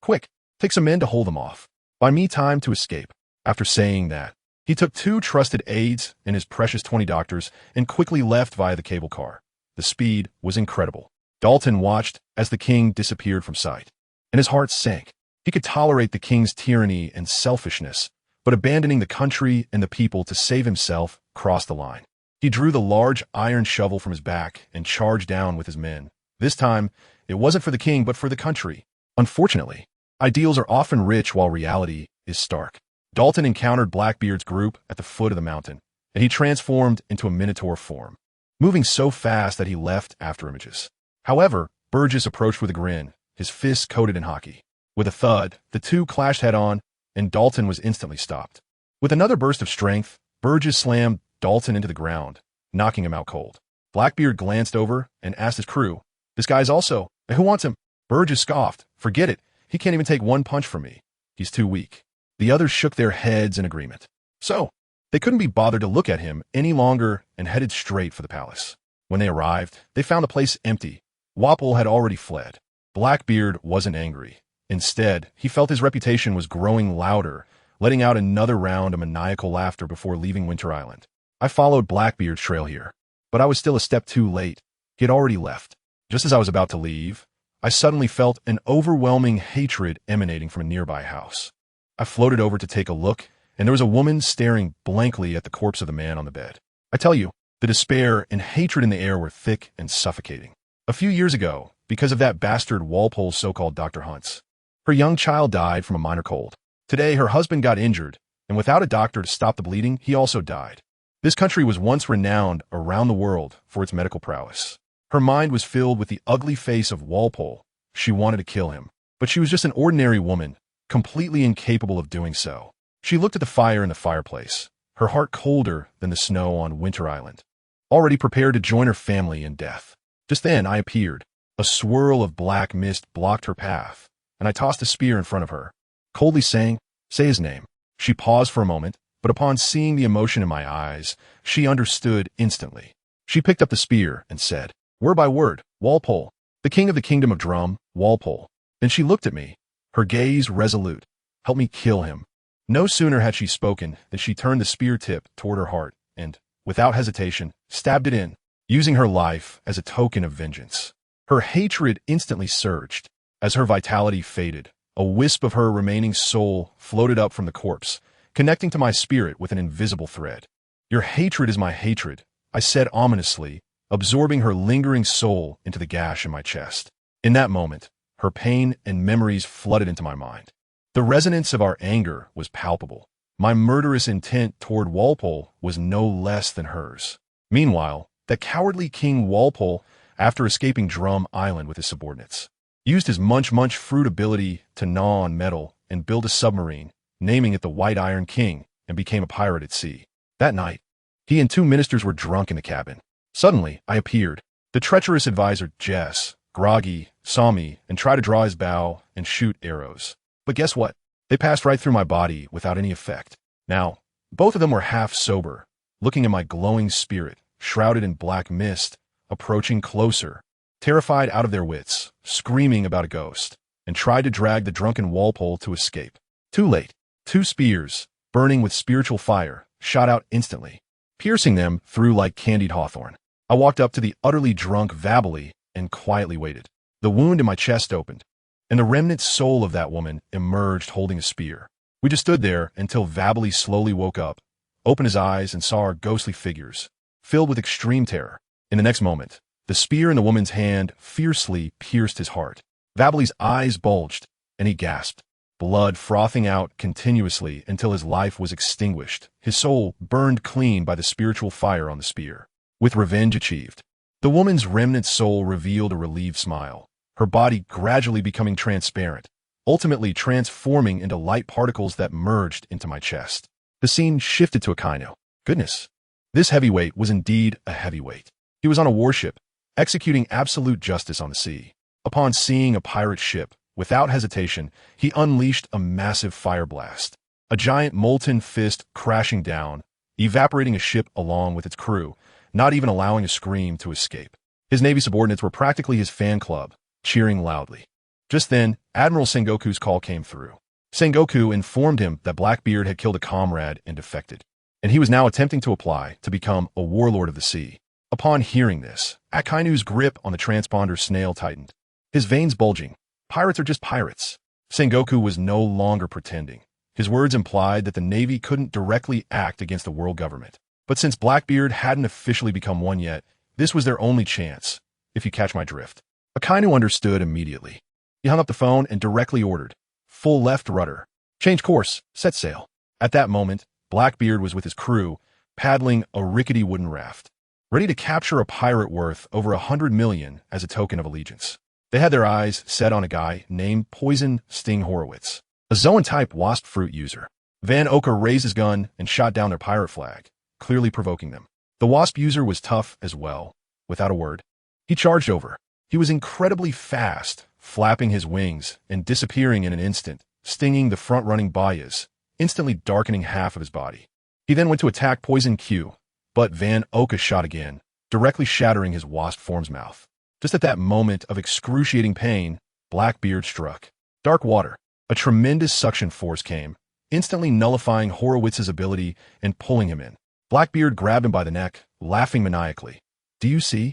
quick, take some men to hold them off. Buy me time to escape." After saying that, he took 2 trusted aides and his precious 20 doctors and quickly left via the cable car. The speed was incredible. Dalton watched as the king disappeared from sight, and his heart sank. He could tolerate the king's tyranny and selfishness, but abandoning the country and the people to save himself crossed the line. He drew the large iron shovel from his back and charged down with his men. This time, it wasn't for the king but for the country. Unfortunately, ideals are often rich while reality is stark. Dalton encountered Blackbeard's group at the foot of the mountain, and he transformed into a minotaur form, moving so fast that he left after images. However, Burgess approached with a grin, his fists coated in hockey. With a thud, the two clashed head-on, and Dalton was instantly stopped. With another burst of strength, Burgess slammed Dalton into the ground, knocking him out cold. Blackbeard glanced over and asked his crew, "This guy's also, who wants him?" Burgess scoffed, "Forget it, he can't even take one punch from me. He's too weak." The others shook their heads in agreement. So, they couldn't be bothered to look at him any longer and headed straight for the palace. When they arrived, they found the place empty. Wapol had already fled. Blackbeard wasn't angry. Instead, he felt his reputation was growing louder, letting out another round of maniacal laughter before leaving Winter Island. I followed Blackbeard's trail here, but I was still a step too late. He had already left. Just as I was about to leave, I suddenly felt an overwhelming hatred emanating from a nearby house. I floated over to take a look, and there was a woman staring blankly at the corpse of the man on the bed. I tell you, the despair and hatred in the air were thick and suffocating. A few years ago, because of that bastard Walpole's so-called Dr. Hunts, her young child died from a minor cold. Today, her husband got injured, and without a doctor to stop the bleeding, he also died. This country was once renowned around the world for its medical prowess. Her mind was filled with the ugly face of Walpole. She wanted to kill him, but she was just an ordinary woman, completely incapable of doing so. She looked at the fire in the fireplace, her heart colder than the snow on Winter Island, already prepared to join her family in death. Just then, I appeared. A swirl of black mist blocked her path, and I tossed a spear in front of her, coldly saying, "Say his name." She paused for a moment, but upon seeing the emotion in my eyes, she understood instantly. She picked up the spear and said, word by word, "Walpole, the king of the kingdom of Drum, Walpole." Then she looked at me, her gaze resolute. "Help me kill him." No sooner had she spoken than she turned the spear tip toward her heart and, without hesitation, stabbed it in, using her life as a token of vengeance. Her hatred instantly surged. As her vitality faded, a wisp of her remaining soul floated up from the corpse, connecting to my spirit with an invisible thread. "Your hatred is my hatred," I said ominously, absorbing her lingering soul into the gash in my chest. In that moment, her pain and memories flooded into my mind. The resonance of our anger was palpable. My murderous intent toward Walpole was no less than hers. Meanwhile, the cowardly King Walpole, after escaping Drum Island with his subordinates, used his munch fruit ability to gnaw on metal and build a submarine, naming it the White Iron King, and became a pirate at sea. That night, he and 2 ministers were drunk in the cabin. Suddenly, I appeared. The treacherous advisor, Jess, groggy, saw me and tried to draw his bow and shoot arrows. But guess what? They passed right through my body without any effect. Now, both of them were half sober, looking at my glowing spirit, shrouded in black mist, approaching closer, terrified out of their wits, screaming about a ghost, and tried to drag the drunken Walpole to escape. Too late. 2 spears, burning with spiritual fire, shot out instantly, piercing them through like candied hawthorn. I walked up to the utterly drunk Vabely and quietly waited. The wound in my chest opened, and the remnant soul of that woman emerged holding a spear. We just stood there until Vabely slowly woke up, opened his eyes, and saw our ghostly figures, filled with extreme terror. In the next moment, the spear in the woman's hand fiercely pierced his heart. Vabely's eyes bulged, and he gasped, blood frothing out continuously until his life was extinguished, his soul burned clean by the spiritual fire on the spear. With revenge achieved, the woman's remnant soul revealed a relieved smile, her body gradually becoming transparent, ultimately transforming into light particles that merged into my chest. The scene shifted to Akainu. Goodness, this heavyweight was indeed a heavyweight. He was on a warship, executing absolute justice on the sea. Upon seeing a pirate ship Without hesitation, he unleashed a massive fire blast. A giant molten fist crashing down, evaporating a ship along with its crew, not even allowing a scream to escape. His Navy subordinates were practically his fan club, cheering loudly. Just then, Admiral Sengoku's call came through. Sengoku informed him that Blackbeard had killed a comrade and defected, and he was now attempting to apply to become a warlord of the sea. Upon hearing this, Akainu's grip on the transponder snail tightened. His veins bulging. Pirates are just pirates. Sengoku was no longer pretending. His words implied that the Navy couldn't directly act against the world government. But since Blackbeard hadn't officially become one yet, this was their only chance, if you catch my drift. Akainu understood immediately. He hung up the phone and directly ordered, "Full left rudder. Change course. Set sail." At that moment, Blackbeard was with his crew, paddling a rickety wooden raft, ready to capture a pirate worth over 100 million as a token of allegiance. They had their eyes set on a guy named Poison Sting Horowitz, a Zoan-type wasp fruit user. Van Oka raised his gun and shot down their pirate flag, clearly provoking them. The wasp user was tough as well. Without a word, he charged over. He was incredibly fast, flapping his wings and disappearing in an instant, stinging the front-running Bayas, instantly darkening half of his body. He then went to attack Poison Q, but Van Oka shot again, directly shattering his wasp form's mouth. Just at that moment of excruciating pain, Blackbeard struck. Dark water. A tremendous suction force came, instantly nullifying Horowitz's ability and pulling him in. Blackbeard grabbed him by the neck, laughing maniacally. "Do you see?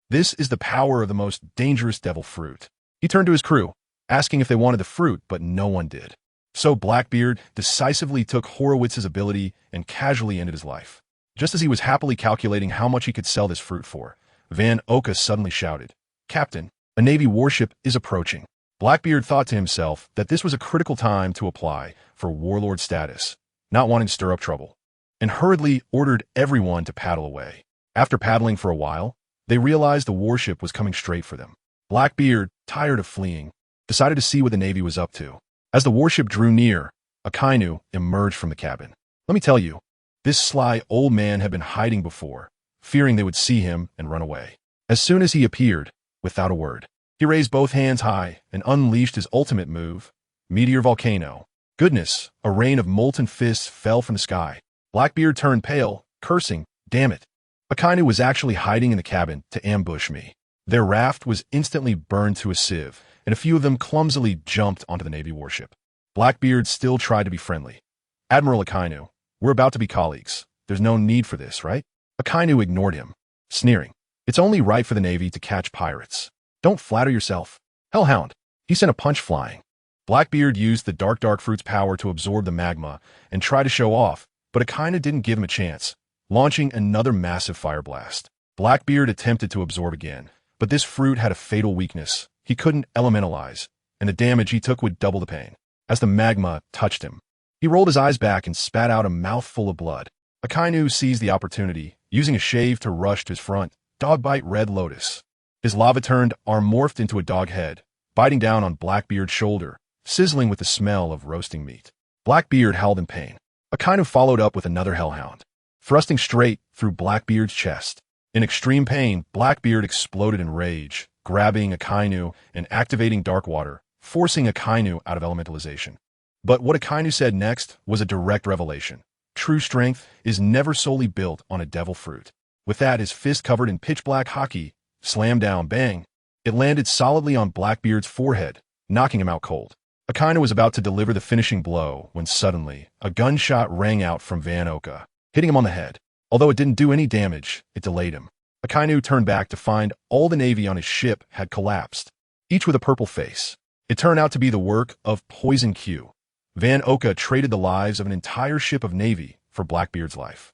This is the power of the most dangerous devil fruit." He turned to his crew, asking if they wanted the fruit, but no one did. So Blackbeard decisively took Horowitz's ability and casually ended his life. Just as he was happily calculating how much he could sell this fruit for, Van Oka suddenly shouted, "Captain, a Navy warship is approaching." Blackbeard thought to himself that this was a critical time to apply for warlord status, not wanting to stir up trouble, and hurriedly ordered everyone to paddle away. After paddling for a while, they realized the warship was coming straight for them. Blackbeard, tired of fleeing, decided to see what the Navy was up to. As the warship drew near, Akainu emerged from the cabin. Let me tell you, this sly old man had been hiding before, fearing they would see him and run away. As soon as he appeared, without a word, he raised both hands high and unleashed his ultimate move, Meteor Volcano. Goodness, a rain of molten fists fell from the sky. Blackbeard turned pale, cursing, "Damn it. Akainu was actually hiding in the cabin to ambush me." Their raft was instantly burned to a sieve, and a few of them clumsily jumped onto the Navy warship. Blackbeard still tried to be friendly. "Admiral Akainu, we're about to be colleagues. There's no need for this, right?" Akainu ignored him, sneering, "It's only right for the Navy to catch pirates. Don't flatter yourself." "Hellhound." He sent a punch flying. Blackbeard used the dark fruit's power to absorb the magma and try to show off, but Akainu didn't give him a chance, launching another massive fire blast. Blackbeard attempted to absorb again, but this fruit had a fatal weakness. He couldn't elementalize, and the damage he took would double the pain. As the magma touched him, he rolled his eyes back and spat out a mouthful of blood. Akainu seized the opportunity, using a shave to rush to his front, Dogbite Red Lotus. His lava-turned arm morphed into a dog head, biting down on Blackbeard's shoulder, sizzling with the smell of roasting meat. Blackbeard howled in pain. Akainu followed up with another hellhound, thrusting straight through Blackbeard's chest. In extreme pain, Blackbeard exploded in rage, grabbing Akainu and activating Dark Water, forcing Akainu out of elementalization. But what Akainu said next was a direct revelation. True strength is never solely built on a devil fruit. With that, his fist covered in pitch-black hockey slammed down, bang. It landed solidly on Blackbeard's forehead, knocking him out cold. Akainu was about to deliver the finishing blow when suddenly a gunshot rang out from Van Oka, hitting him on the head. Although it didn't do any damage, it delayed him. Akainu turned back to find all the Navy on his ship had collapsed, each with a purple face. It turned out to be the work of Poison Q. Van Oka traded the lives of an entire ship of Navy for Blackbeard's life.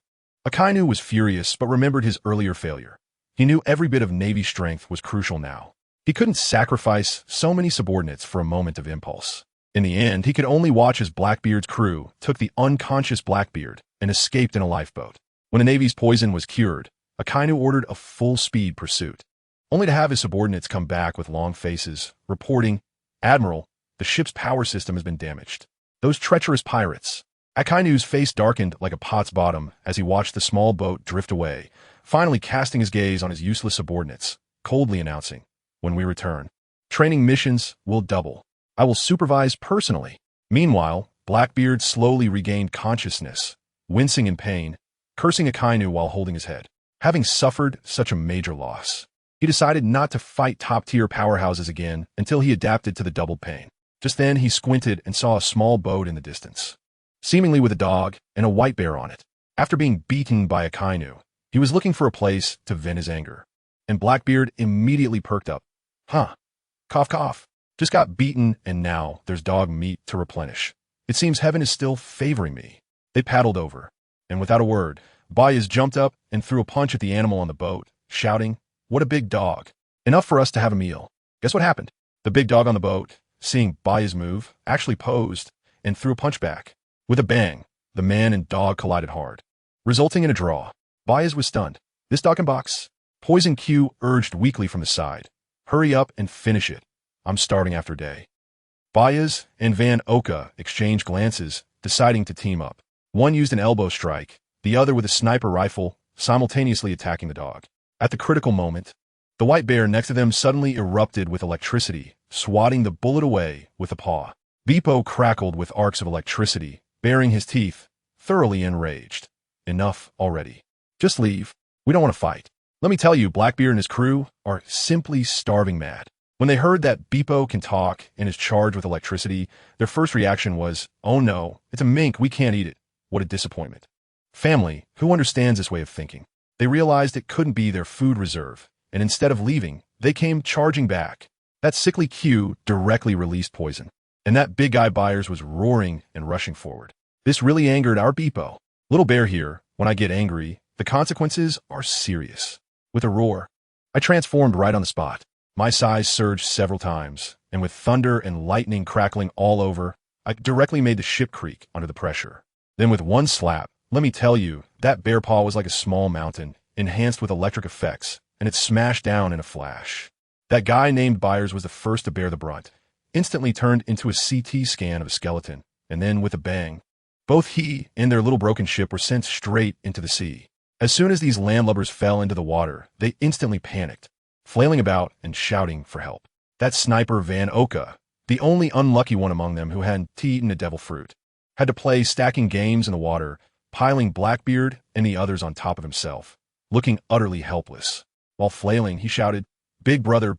Akainu was furious but remembered his earlier failure. He knew every bit of Navy strength was crucial now. He couldn't sacrifice so many subordinates for a moment of impulse. In the end, he could only watch as Blackbeard's crew took the unconscious Blackbeard and escaped in a lifeboat. When the Navy's poison was cured, Akainu ordered a full-speed pursuit, only to have his subordinates come back with long faces, reporting, "Admiral, the ship's power system has been damaged. Those treacherous pirates." Akainu's face darkened like a pot's bottom as he watched the small boat drift away, finally casting his gaze on his useless subordinates, coldly announcing, "When we return, training missions will double." I will supervise personally. Meanwhile, Blackbeard slowly regained consciousness, wincing in pain, cursing Akainu while holding his head. Having suffered such a major loss, he decided not to fight top-tier powerhouses again until he adapted to the doubled pain. Just then, he squinted and saw a small boat in the distance, seemingly with a dog and a white bear on it. After being beaten by Akainu, he was looking for a place to vent his anger, and Blackbeard immediately perked up. Huh. Cough cough. Just got beaten, and now there's dog meat to replenish. It seems heaven is still favoring me. They paddled over, and without a word, Bard.As jumped up and threw a punch at the animal on the boat, shouting, "What a big dog. Enough for us to have a meal." Guess what happened? The big dog on the boat, seeing Bard.As move, actually posed and threw a punch back. With a bang, the man and dog collided hard, resulting in a draw. Bard.As was stunned. This dog can box. Poison Q urged weakly from the side. Hurry up and finish it. I'm starving after day. Bard.As and Van Oka exchanged glances, deciding to team up. One used an elbow strike, the other with a sniper rifle, simultaneously attacking the dog. At the critical moment, the white bear next to them suddenly erupted with electricity, swatting the bullet away with a paw. Beepo crackled with arcs of electricity, baring his teeth, thoroughly enraged. Enough already. Just leave. We don't want to fight. Let me tell you, Blackbeard and his crew are simply starving mad. When they heard that Beepo can talk and is charged with electricity, their first reaction was, oh no, it's a mink, we can't eat it. What a disappointment. Family, who understands this way of thinking? They realized it couldn't be their food reserve, and instead of leaving, they came charging back. That sickly Q directly released poison, and that big guy Bard.As was roaring and rushing forward. This really angered our Beepo. Little bear here, when I get angry, the consequences are serious. With a roar, I transformed right on the spot. My size surged several times, and with thunder and lightning crackling all over, I directly made the ship creak under the pressure. Then with one slap, let me tell you, that bear paw was like a small mountain, enhanced with electric effects, and it smashed down in a flash. That guy named Bard.As was the first to bear the brunt, instantly turned into a CT scan of a skeleton, and then with a bang, both he and their little broken ship were sent straight into the sea. As soon as these landlubbers fell into the water, they instantly panicked, flailing about and shouting for help. That sniper Van Oka, the only unlucky one among them who hadn't eaten a devil fruit, had to play stacking games in the water, piling Blackbeard and the others on top of himself, looking utterly helpless. While flailing, he shouted, big brother,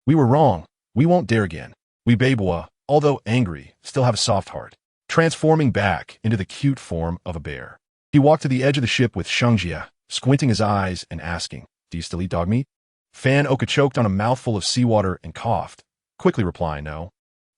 we were wrong. We won't dare again. We Babua, although angry, still have a soft heart." Transforming back into the cute form of a bear, he walked to the edge of the ship with Shungjia, squinting his eyes and asking, "Do you still eat dog meat?" Fan Oka choked on a mouthful of seawater and coughed, quickly replying, "No,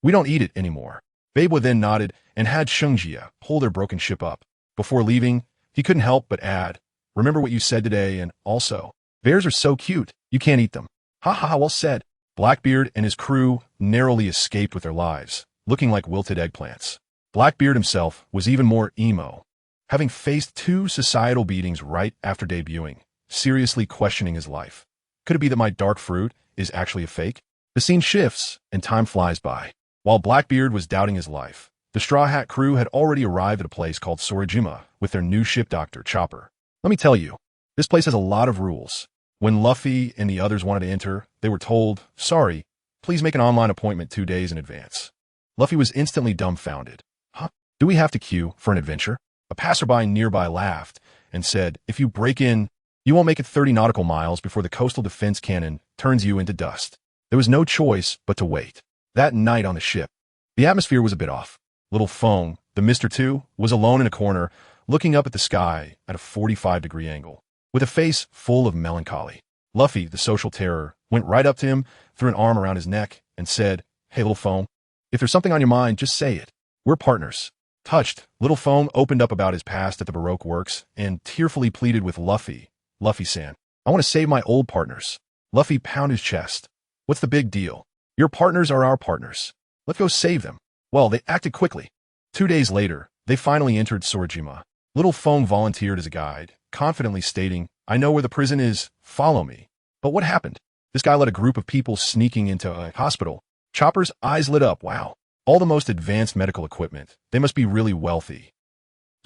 we don't eat it anymore." Babua then nodded and had Shungjia pull their broken ship up. Before leaving, he couldn't help but add, "Remember what you said today, and also, bears are so cute, you can't eat them." "Ha ha, well said." Blackbeard and his crew narrowly escaped with their lives, looking like wilted eggplants. Blackbeard himself was even more emo, having faced 2 societal beatings right after debuting, seriously questioning his life. Could it be that my dark fruit is actually a fake? The scene shifts, and time flies by. While Blackbeard was doubting his life, the Straw Hat crew had already arrived at a place called Sorajima with their new ship doctor, Chopper. Let me tell you, this place has a lot of rules. When Luffy and the others wanted to enter, they were told, "Sorry, please make an online appointment 2 days in advance." Luffy was instantly dumbfounded. "Huh? Do we have to queue for an adventure?" A passerby nearby laughed and said, "If you break in, you won't make it 30 nautical miles before the coastal defense cannon turns you into dust." There was no choice but to wait. That night on the ship, the atmosphere was a bit off. Little Fong, the Mr. 2, was alone in a corner, looking up at the sky at a 45-degree angle, with a face full of melancholy. Luffy, the social terror, went right up to him, threw an arm around his neck, and said, "Hey, Little Fong, if there's something on your mind, just say it. We're partners." Touched, Little Fong opened up about his past at the Baroque Works and tearfully pleaded with Luffy. "Luffy-san, I want to save my old partners." Luffy pounded his chest. "What's the big deal? Your partners are our partners. Let's go save them." Well, they acted quickly. 2 days later, they finally entered Sorajima. Little Fong volunteered as a guide, confidently stating, "I know where the prison is, follow me." But what happened? This guy led a group of people sneaking into a hospital. Chopper's eyes lit up. Wow, all the most advanced medical equipment. They must be really wealthy.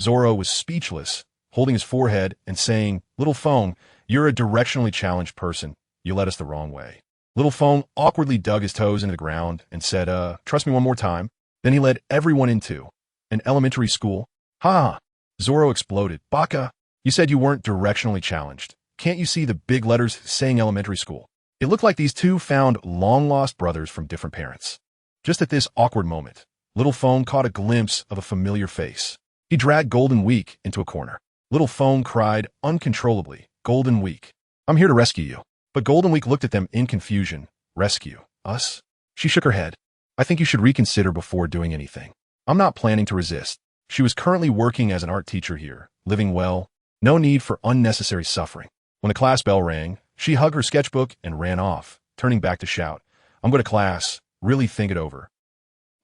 Zoro was speechless, holding his forehead and saying, "Little Fong, you're a directionally challenged person. You led us the wrong way." Little Phone awkwardly dug his toes into the ground and said, trust me one more time. Then he led everyone into an elementary school. Ha! Zoro exploded. Baka, you said you weren't directionally challenged. Can't you see the big letters saying elementary school? It looked like these two found long-lost brothers from different parents. Just at this awkward moment, Little Phone caught a glimpse of a familiar face. He dragged Golden Week into a corner. Little Phone cried uncontrollably, Golden Week, I'm here to rescue you. But Golden Week looked at them in confusion. Rescue? Us? She shook her head. I think you should reconsider before doing anything. I'm not planning to resist. She was currently working as an art teacher here, living well. No need for unnecessary suffering. When the class bell rang, she hugged her sketchbook and ran off, turning back to shout, I'm going to class. Really think it over.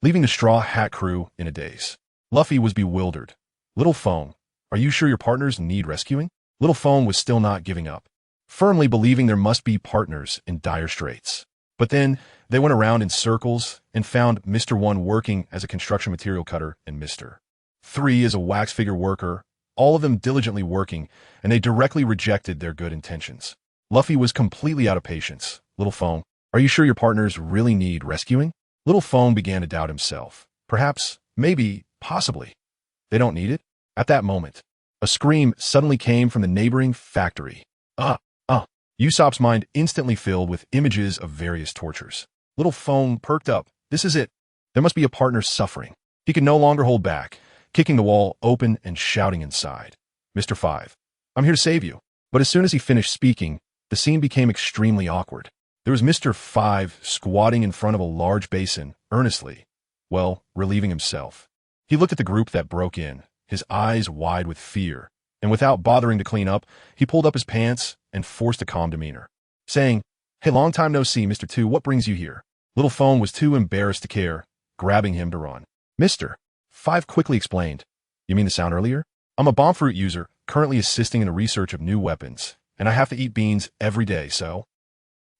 Leaving the Straw Hat crew in a daze. Luffy was bewildered. Little Phone, are you sure your partners need rescuing? Little Phone was still not giving up, firmly believing there must be partners in dire straits. But then they went around in circles and found Mr. 1 working as a construction material cutter and Mr. 3 as a wax figure worker, all of them diligently working, and they directly rejected their good intentions. Luffy was completely out of patience. Little Phone, are you sure your partners really need rescuing? Little Phone began to doubt himself. Perhaps, maybe, possibly. They don't need it? At that moment, a scream suddenly came from the neighboring factory. Usopp's mind instantly filled with images of various tortures. Little Phone perked up. This is it. There must be a partner suffering. He could no longer hold back, kicking the wall open and shouting inside. Mr. 5, I'm here to save you. But as soon as he finished speaking, the scene became extremely awkward. There was Mr. 5 squatting in front of a large basin, earnestly, relieving himself. He looked at the group that broke in, his eyes wide with fear, and without bothering to clean up, he pulled up his pants and forced a calm demeanor, saying, Hey, long time no see, Mr. 2, what brings you here? Little Phone was too embarrassed to care, grabbing him to run. Mr. 5 quickly explained, You mean the sound earlier? I'm a bomb fruit user, currently assisting in the research of new weapons, and I have to eat beans every day, so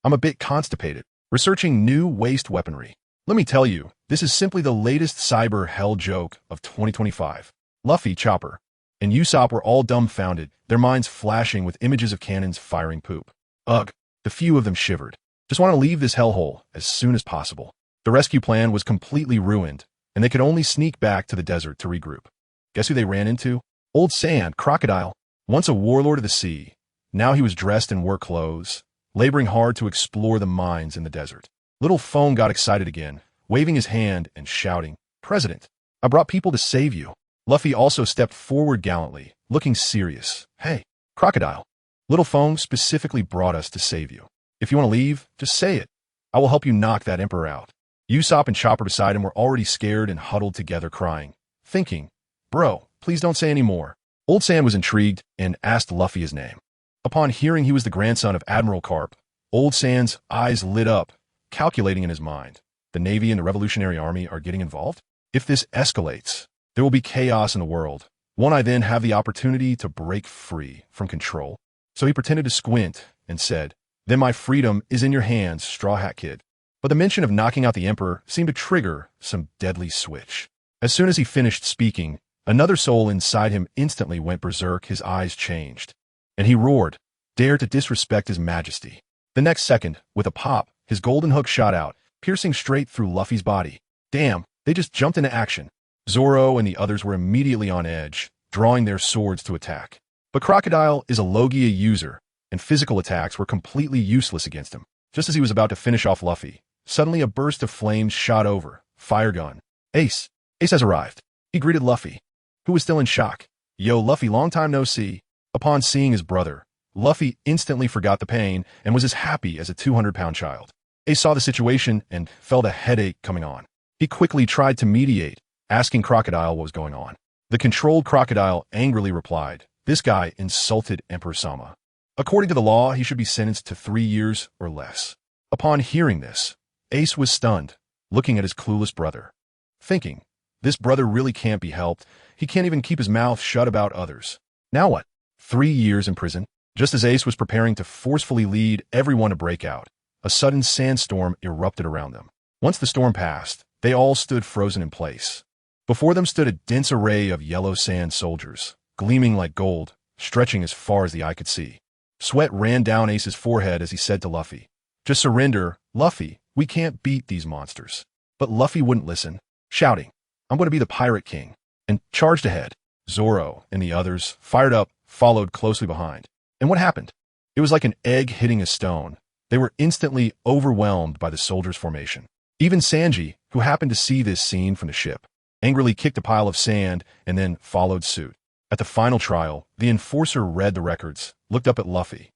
I'm a bit constipated, researching new waste weaponry. Let me tell you, this is simply the latest cyber hell joke of 2025. Luffy, Chopper, and Usopp were all dumbfounded, their minds flashing with images of cannons firing poop. Ugh, the few of them shivered. Just want to leave this hellhole as soon as possible. The rescue plan was completely ruined, and they could only sneak back to the desert to regroup. Guess who they ran into? Old Sand, Crocodile. Once a warlord of the sea, now he was dressed in work clothes, laboring hard to explore the mines in the desert. Little Phone got excited again, waving his hand and shouting, President, I brought people to save you. Luffy also stepped forward gallantly, looking serious. Hey, Crocodile. Little Phone specifically brought us to save you. If you want to leave, just say it. I will help you knock that emperor out. Usopp and Chopper beside him were already scared and huddled together crying, thinking, Bro, please don't say any more. Old Sand was intrigued and asked Luffy his name. Upon hearing he was the grandson of Admiral Carp, Old Sand's eyes lit up, calculating in his mind. The Navy and the Revolutionary Army are getting involved? If this escalates, there will be chaos in the world. Won't I then have the opportunity to break free from control? So he pretended to squint and said, Then my freedom is in your hands, Straw Hat Kid. But the mention of knocking out the Emperor seemed to trigger some deadly switch. As soon as he finished speaking, another soul inside him instantly went berserk, his eyes changed. And he roared, Dare to disrespect his majesty. The next second, with a pop, his golden hook shot out, piercing straight through Luffy's body. Damn, they just jumped into action. Zoro and the others were immediately on edge, drawing their swords to attack. But Crocodile is a Logia user, and physical attacks were completely useless against him. Just as he was about to finish off Luffy, suddenly a burst of flames shot over. Fire gun. Ace. Ace has arrived. He greeted Luffy, who was still in shock. Yo, Luffy, long time no see. Upon seeing his brother, Luffy instantly forgot the pain and was as happy as a 200-pound child. Ace saw the situation and felt a headache coming on. He quickly tried to mediate, asking Crocodile what was going on. The controlled Crocodile angrily replied, This guy insulted Emperor Sama. According to the law, he should be sentenced to 3 years or less. Upon hearing this, Ace was stunned, looking at his clueless brother, thinking, This brother really can't be helped. He can't even keep his mouth shut about others. Now what? 3 years in prison? Just as Ace was preparing to forcefully lead everyone to break out, a sudden sandstorm erupted around them. Once the storm passed, they all stood frozen in place. Before them stood a dense array of yellow sand soldiers, gleaming like gold, stretching as far as the eye could see. Sweat ran down Ace's forehead as he said to Luffy, Just surrender, Luffy. We can't beat these monsters. But Luffy wouldn't listen, shouting, I'm going to be the Pirate King, and charged ahead. Zoro and the others, fired up, followed closely behind. And what happened? It was like an egg hitting a stone. They were instantly overwhelmed by the soldiers' formation. Even Sanji, who happened to see this scene from the ship, angrily kicked a pile of sand and then followed suit. At the final trial, the enforcer read the records, looked up at Luffy,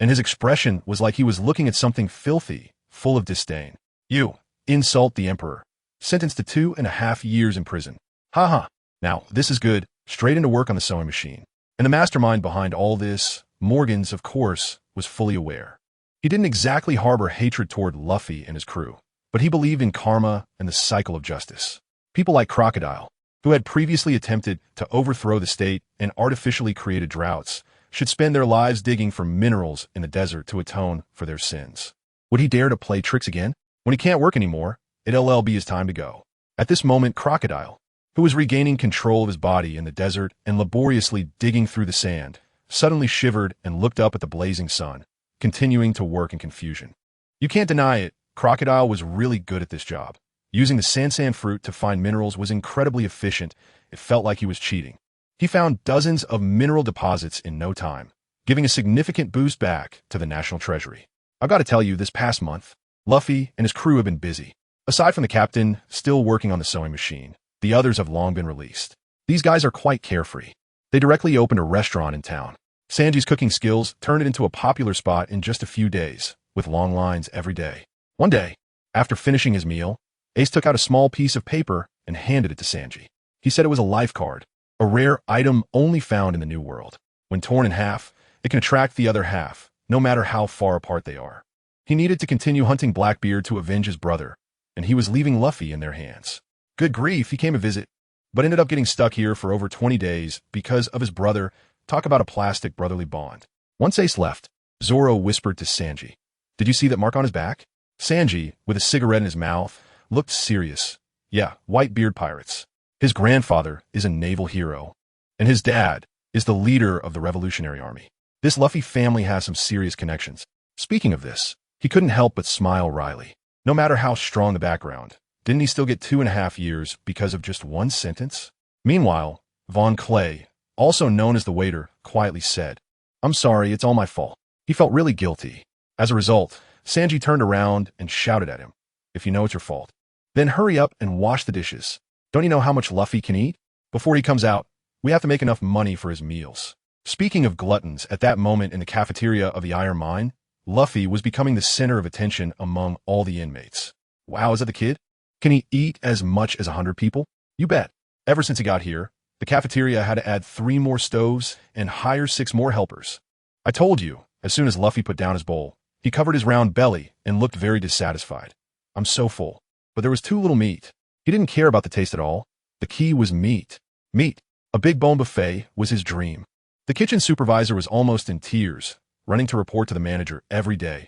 and his expression was like he was looking at something filthy, full of disdain. You insult the Emperor. Sentenced to 2.5 years in prison. Ha. Now, this is good. Straight into work on the sewing machine. And the mastermind behind all this, Morgans, of course, was fully aware. He didn't exactly harbor hatred toward Luffy and his crew, but he believed in karma and the cycle of justice. People like Crocodile, who had previously attempted to overthrow the state and artificially created droughts, should spend their lives digging for minerals in the desert to atone for their sins. Would he dare to play tricks again? When he can't work anymore, it'll be his time to go. At this moment, Crocodile, who was regaining control of his body in the desert and laboriously digging through the sand, suddenly shivered and looked up at the blazing sun, continuing to work in confusion. You can't deny it, Crocodile was really good at this job. Using the Sansan fruit to find minerals was incredibly efficient. It felt like he was cheating. He found dozens of mineral deposits in no time, giving a significant boost back to the national treasury. I've got to tell you, this past month, Luffy and his crew have been busy. Aside from the captain, still working on the sewing machine, the others have long been released. These guys are quite carefree. They directly opened a restaurant in town. Sanji's cooking skills turned it into a popular spot in just a few days, with long lines every day. One day, after finishing his meal, Ace took out a small piece of paper and handed it to Sanji. He said it was a life card, a rare item only found in the New World. When torn in half, it can attract the other half, no matter how far apart they are. He needed to continue hunting Blackbeard to avenge his brother, and he was leaving Luffy in their hands. Good grief, he came to visit, but ended up getting stuck here for over 20 days because of his brother. Talk about a plastic brotherly bond. Once Ace left, Zoro whispered to Sanji, "Did you see that mark on his back?" Sanji, with a cigarette in his mouth, looked serious. Yeah, Whitebeard pirates. His grandfather is a naval hero, and his dad is the leader of the Revolutionary Army. This Luffy family has some serious connections. Speaking of this, he couldn't help but smile wryly. No matter how strong the background, didn't he still get 2.5 years because of just one sentence? Meanwhile, Von Clay, also known as the waiter, quietly said, "I'm sorry, it's all my fault." He felt really guilty. As a result, Sanji turned around and shouted at him, "If you know it's your fault, then hurry up and wash the dishes. Don't you know how much Luffy can eat? Before he comes out, we have to make enough money for his meals." Speaking of gluttons, at that moment in the cafeteria of the Iron Mine, Luffy was becoming the center of attention among all the inmates. Wow, is that the kid? Can he eat as much as 100 people? You bet. Ever since he got here, the cafeteria had to add 3 more stoves and hire 6 more helpers. I told you, as soon as Luffy put down his bowl, he covered his round belly and looked very dissatisfied. "I'm so full." But there was too little meat. He didn't care about the taste at all. The key was meat. Meat. A big bone buffet was his dream. The kitchen supervisor was almost in tears, running to report to the manager every day.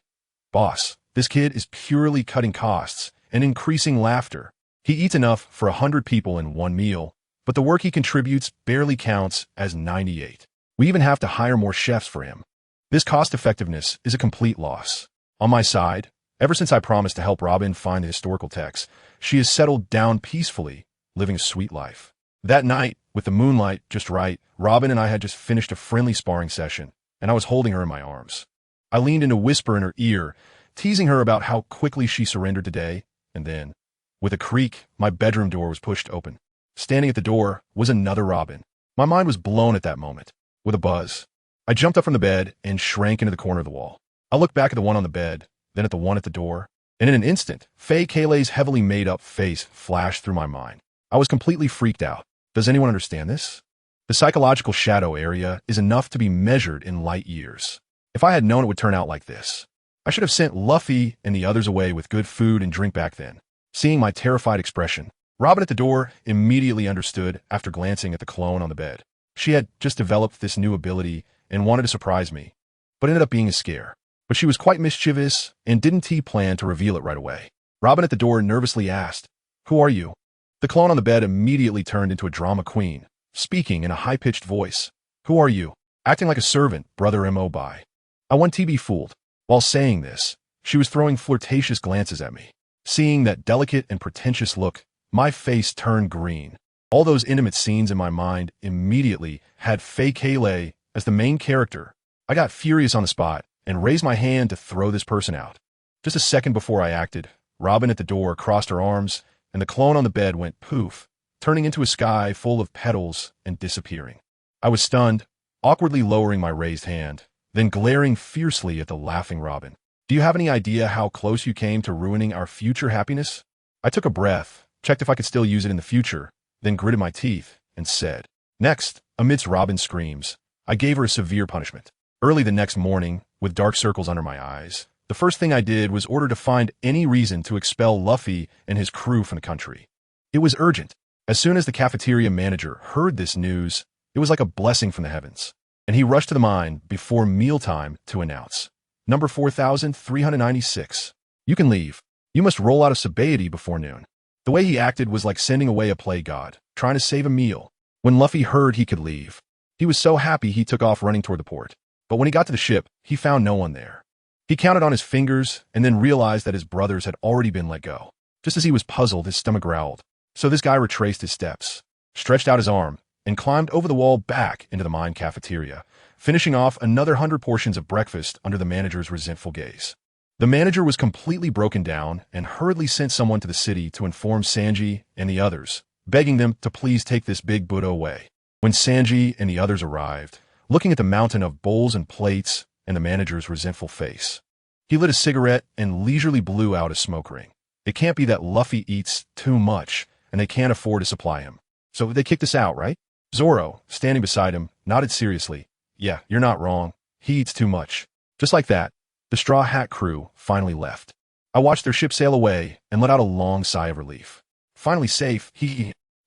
"Boss, this kid is purely cutting costs and increasing laughter. He eats enough for 100 people in one meal, but the work he contributes barely counts as 98. We even have to hire more chefs for him. This cost-effectiveness is a complete loss." On my side, ever since I promised to help Robin find the historical texts, she has settled down peacefully, living a sweet life. That night, with the moonlight just right, Robin and I had just finished a friendly sparring session, and I was holding her in my arms. I leaned in to whisper in her ear, teasing her about how quickly she surrendered today, and then, with a creak, my bedroom door was pushed open. Standing at the door was another Robin. My mind was blown at that moment. With a buzz, I jumped up from the bed and shrank into the corner of the wall. I looked back at the one on the bed, then at the one at the door, and in an instant, Faye Kayleigh's heavily made-up face flashed through my mind. I was completely freaked out. Does anyone understand this? The psychological shadow area is enough to be measured in light years. If I had known it would turn out like this, I should have sent Luffy and the others away with good food and drink back then. Seeing my terrified expression, Robin at the door immediately understood after glancing at the clone on the bed. She had just developed this new ability and wanted to surprise me, but ended up being a scare. But she was quite mischievous and didn't plan to reveal it right away. Robin at the door nervously asked, "Who are you?" The clone on the bed immediately turned into a drama queen, speaking in a high-pitched voice. "Who are you?" Acting like a servant, Brother M.O. by. I want to be fooled. While saying this, She was throwing flirtatious glances at me. Seeing that delicate and pretentious look, my face turned green. All those intimate scenes in my mind immediately had Faye Kayleigh as the main character. I got furious on the spot and raised my hand to throw this person out. Just a second before I acted, Robin at the door crossed her arms, and the clone on the bed went poof, turning into a sky full of petals and disappearing. I was stunned, awkwardly lowering my raised hand, then glaring fiercely at the laughing Robin. Do you have any idea how close you came to ruining our future happiness? I took a breath, checked if I could still use it in the future, then gritted my teeth and said, next, amidst Robin's screams, I gave her a severe punishment. Early the next morning, with dark circles under my eyes, the first thing I did was order to find any reason to expel Luffy and his crew from the country. It was urgent. As soon as the cafeteria manager heard this news, it was like a blessing from the heavens, and he rushed to the mine before mealtime to announce, Number 4396. You can leave. You must roll out of Sabaody before noon. The way he acted was like sending away a play god, trying to save a meal. When Luffy heard he could leave, he was so happy he took off running toward the port. But when he got to the ship, he found no one there. He counted on his fingers and then realized that his brothers had already been let go. Just as he was puzzled, his stomach growled. So this guy retraced his steps, stretched out his arm, and climbed over the wall back into the mine cafeteria, finishing off another 100 portions of breakfast under the manager's resentful gaze. The manager was completely broken down and hurriedly sent someone to the city to inform Sanji and the others, begging them to please take this big Buddha away. When Sanji and the others arrived, looking at the mountain of bowls and plates and the manager's resentful face, he lit a cigarette and leisurely blew out a smoke ring. It can't be that Luffy eats too much and they can't afford to supply him. So they kicked us out, right? Zoro, standing beside him, nodded seriously. Yeah, you're not wrong. He eats too much. Just like that, the Straw Hat crew finally left. I watched their ship sail away and let out a long sigh of relief. Finally safe,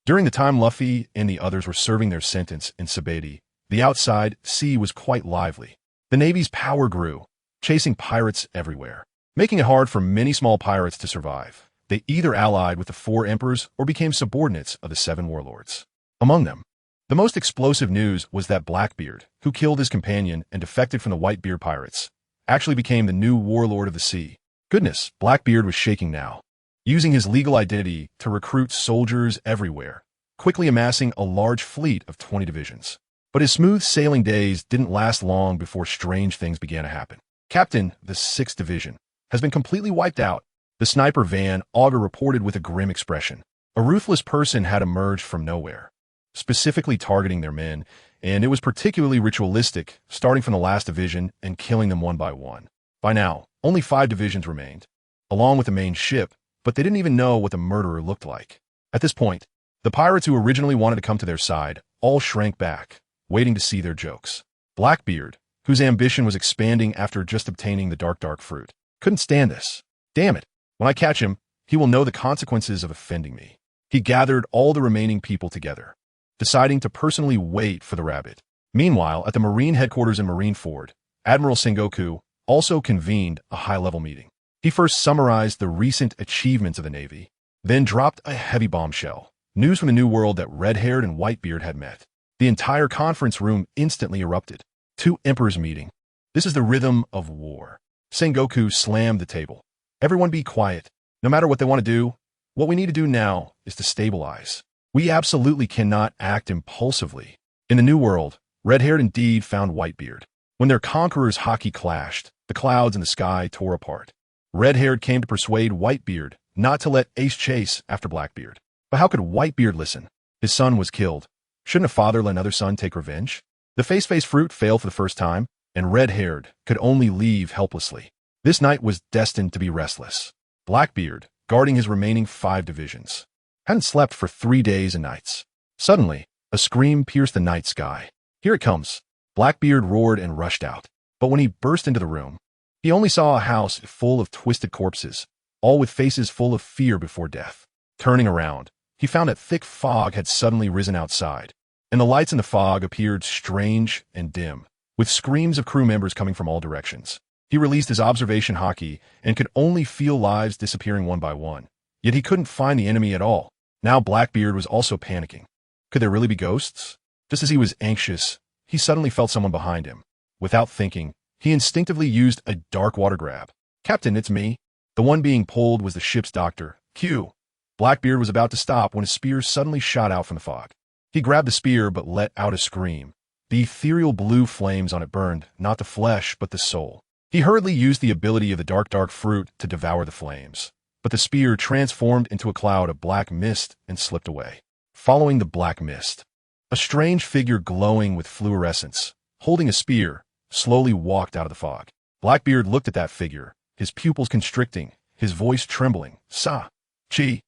During the time Luffy and the others were serving their sentence in Sabaody, the outside sea was quite lively. The Navy's power grew, chasing pirates everywhere, making it hard for many small pirates to survive. They either allied with the 4 emperors or became subordinates of the 7 warlords. Among them, the most explosive news was that Blackbeard, who killed his companion and defected from the Whitebeard pirates, actually became the new warlord of the sea. Goodness, Blackbeard was shaking now, using his legal identity to recruit soldiers everywhere, quickly amassing a large fleet of 20 divisions. But his smooth sailing days didn't last long before strange things began to happen. Captain, the 6th Division, has been completely wiped out. The sniper Van Augur reported with a grim expression. A ruthless person had emerged from nowhere, specifically targeting their men, and it was particularly ritualistic, starting from the last division and killing them one by one. By now, only 5 divisions remained, along with the main ship, but they didn't even know what the murderer looked like. At this point, the pirates who originally wanted to come to their side all shrank back, waiting to see their jokes. Blackbeard, whose ambition was expanding after just obtaining the dark fruit, couldn't stand this. Damn it. When I catch him, he will know the consequences of offending me. He gathered all the remaining people together, deciding to personally wait for the rabbit. Meanwhile, at the Marine headquarters in Marineford, Admiral Sengoku also convened a high-level meeting. He first summarized the recent achievements of the Navy, then dropped a heavy bombshell. News from the New World that Red-Haired and Whitebeard had met. The entire conference room instantly erupted. 2 emperors meeting. This is the rhythm of war. Sengoku slammed the table. Everyone be quiet. No matter what they want to do, what we need to do now is to stabilize. We absolutely cannot act impulsively. In the New World, Red-Haired indeed found Whitebeard. When their conquerors' hockey clashed, the clouds in the sky tore apart. Red-Haired came to persuade Whitebeard not to let Ace chase after Blackbeard. But how could Whitebeard listen? His son was killed. Shouldn't a father let another son take revenge? The face-face fruit failed for the first time, and Red-Haired could only leave helplessly. This night was destined to be restless. Blackbeard, guarding his remaining 5 divisions, hadn't slept for 3 days and nights. Suddenly, a scream pierced the night sky. Here it comes. Blackbeard roared and rushed out. But when he burst into the room, he only saw a house full of twisted corpses, all with faces full of fear before death. Turning around, he found that thick fog had suddenly risen outside, and the lights in the fog appeared strange and dim, with screams of crew members coming from all directions. He released his observation hockey and could only feel lives disappearing one by one, yet he couldn't find the enemy at all. Now Blackbeard was also panicking. Could there really be ghosts? Just as he was anxious, he suddenly felt someone behind him. Without thinking, he instinctively used a dark water grab. Captain, it's me. The one being pulled was the ship's doctor, Q. Blackbeard was about to stop when a spear suddenly shot out from the fog. He grabbed the spear but let out a scream. The ethereal blue flames on it burned, not the flesh, but the soul. He hurriedly used the ability of the dark fruit to devour the flames, but the spear transformed into a cloud of black mist and slipped away. Following the black mist, a strange figure glowing with fluorescence, holding a spear, slowly walked out of the fog. Blackbeard looked at that figure, his pupils constricting, his voice trembling. Sa-chi.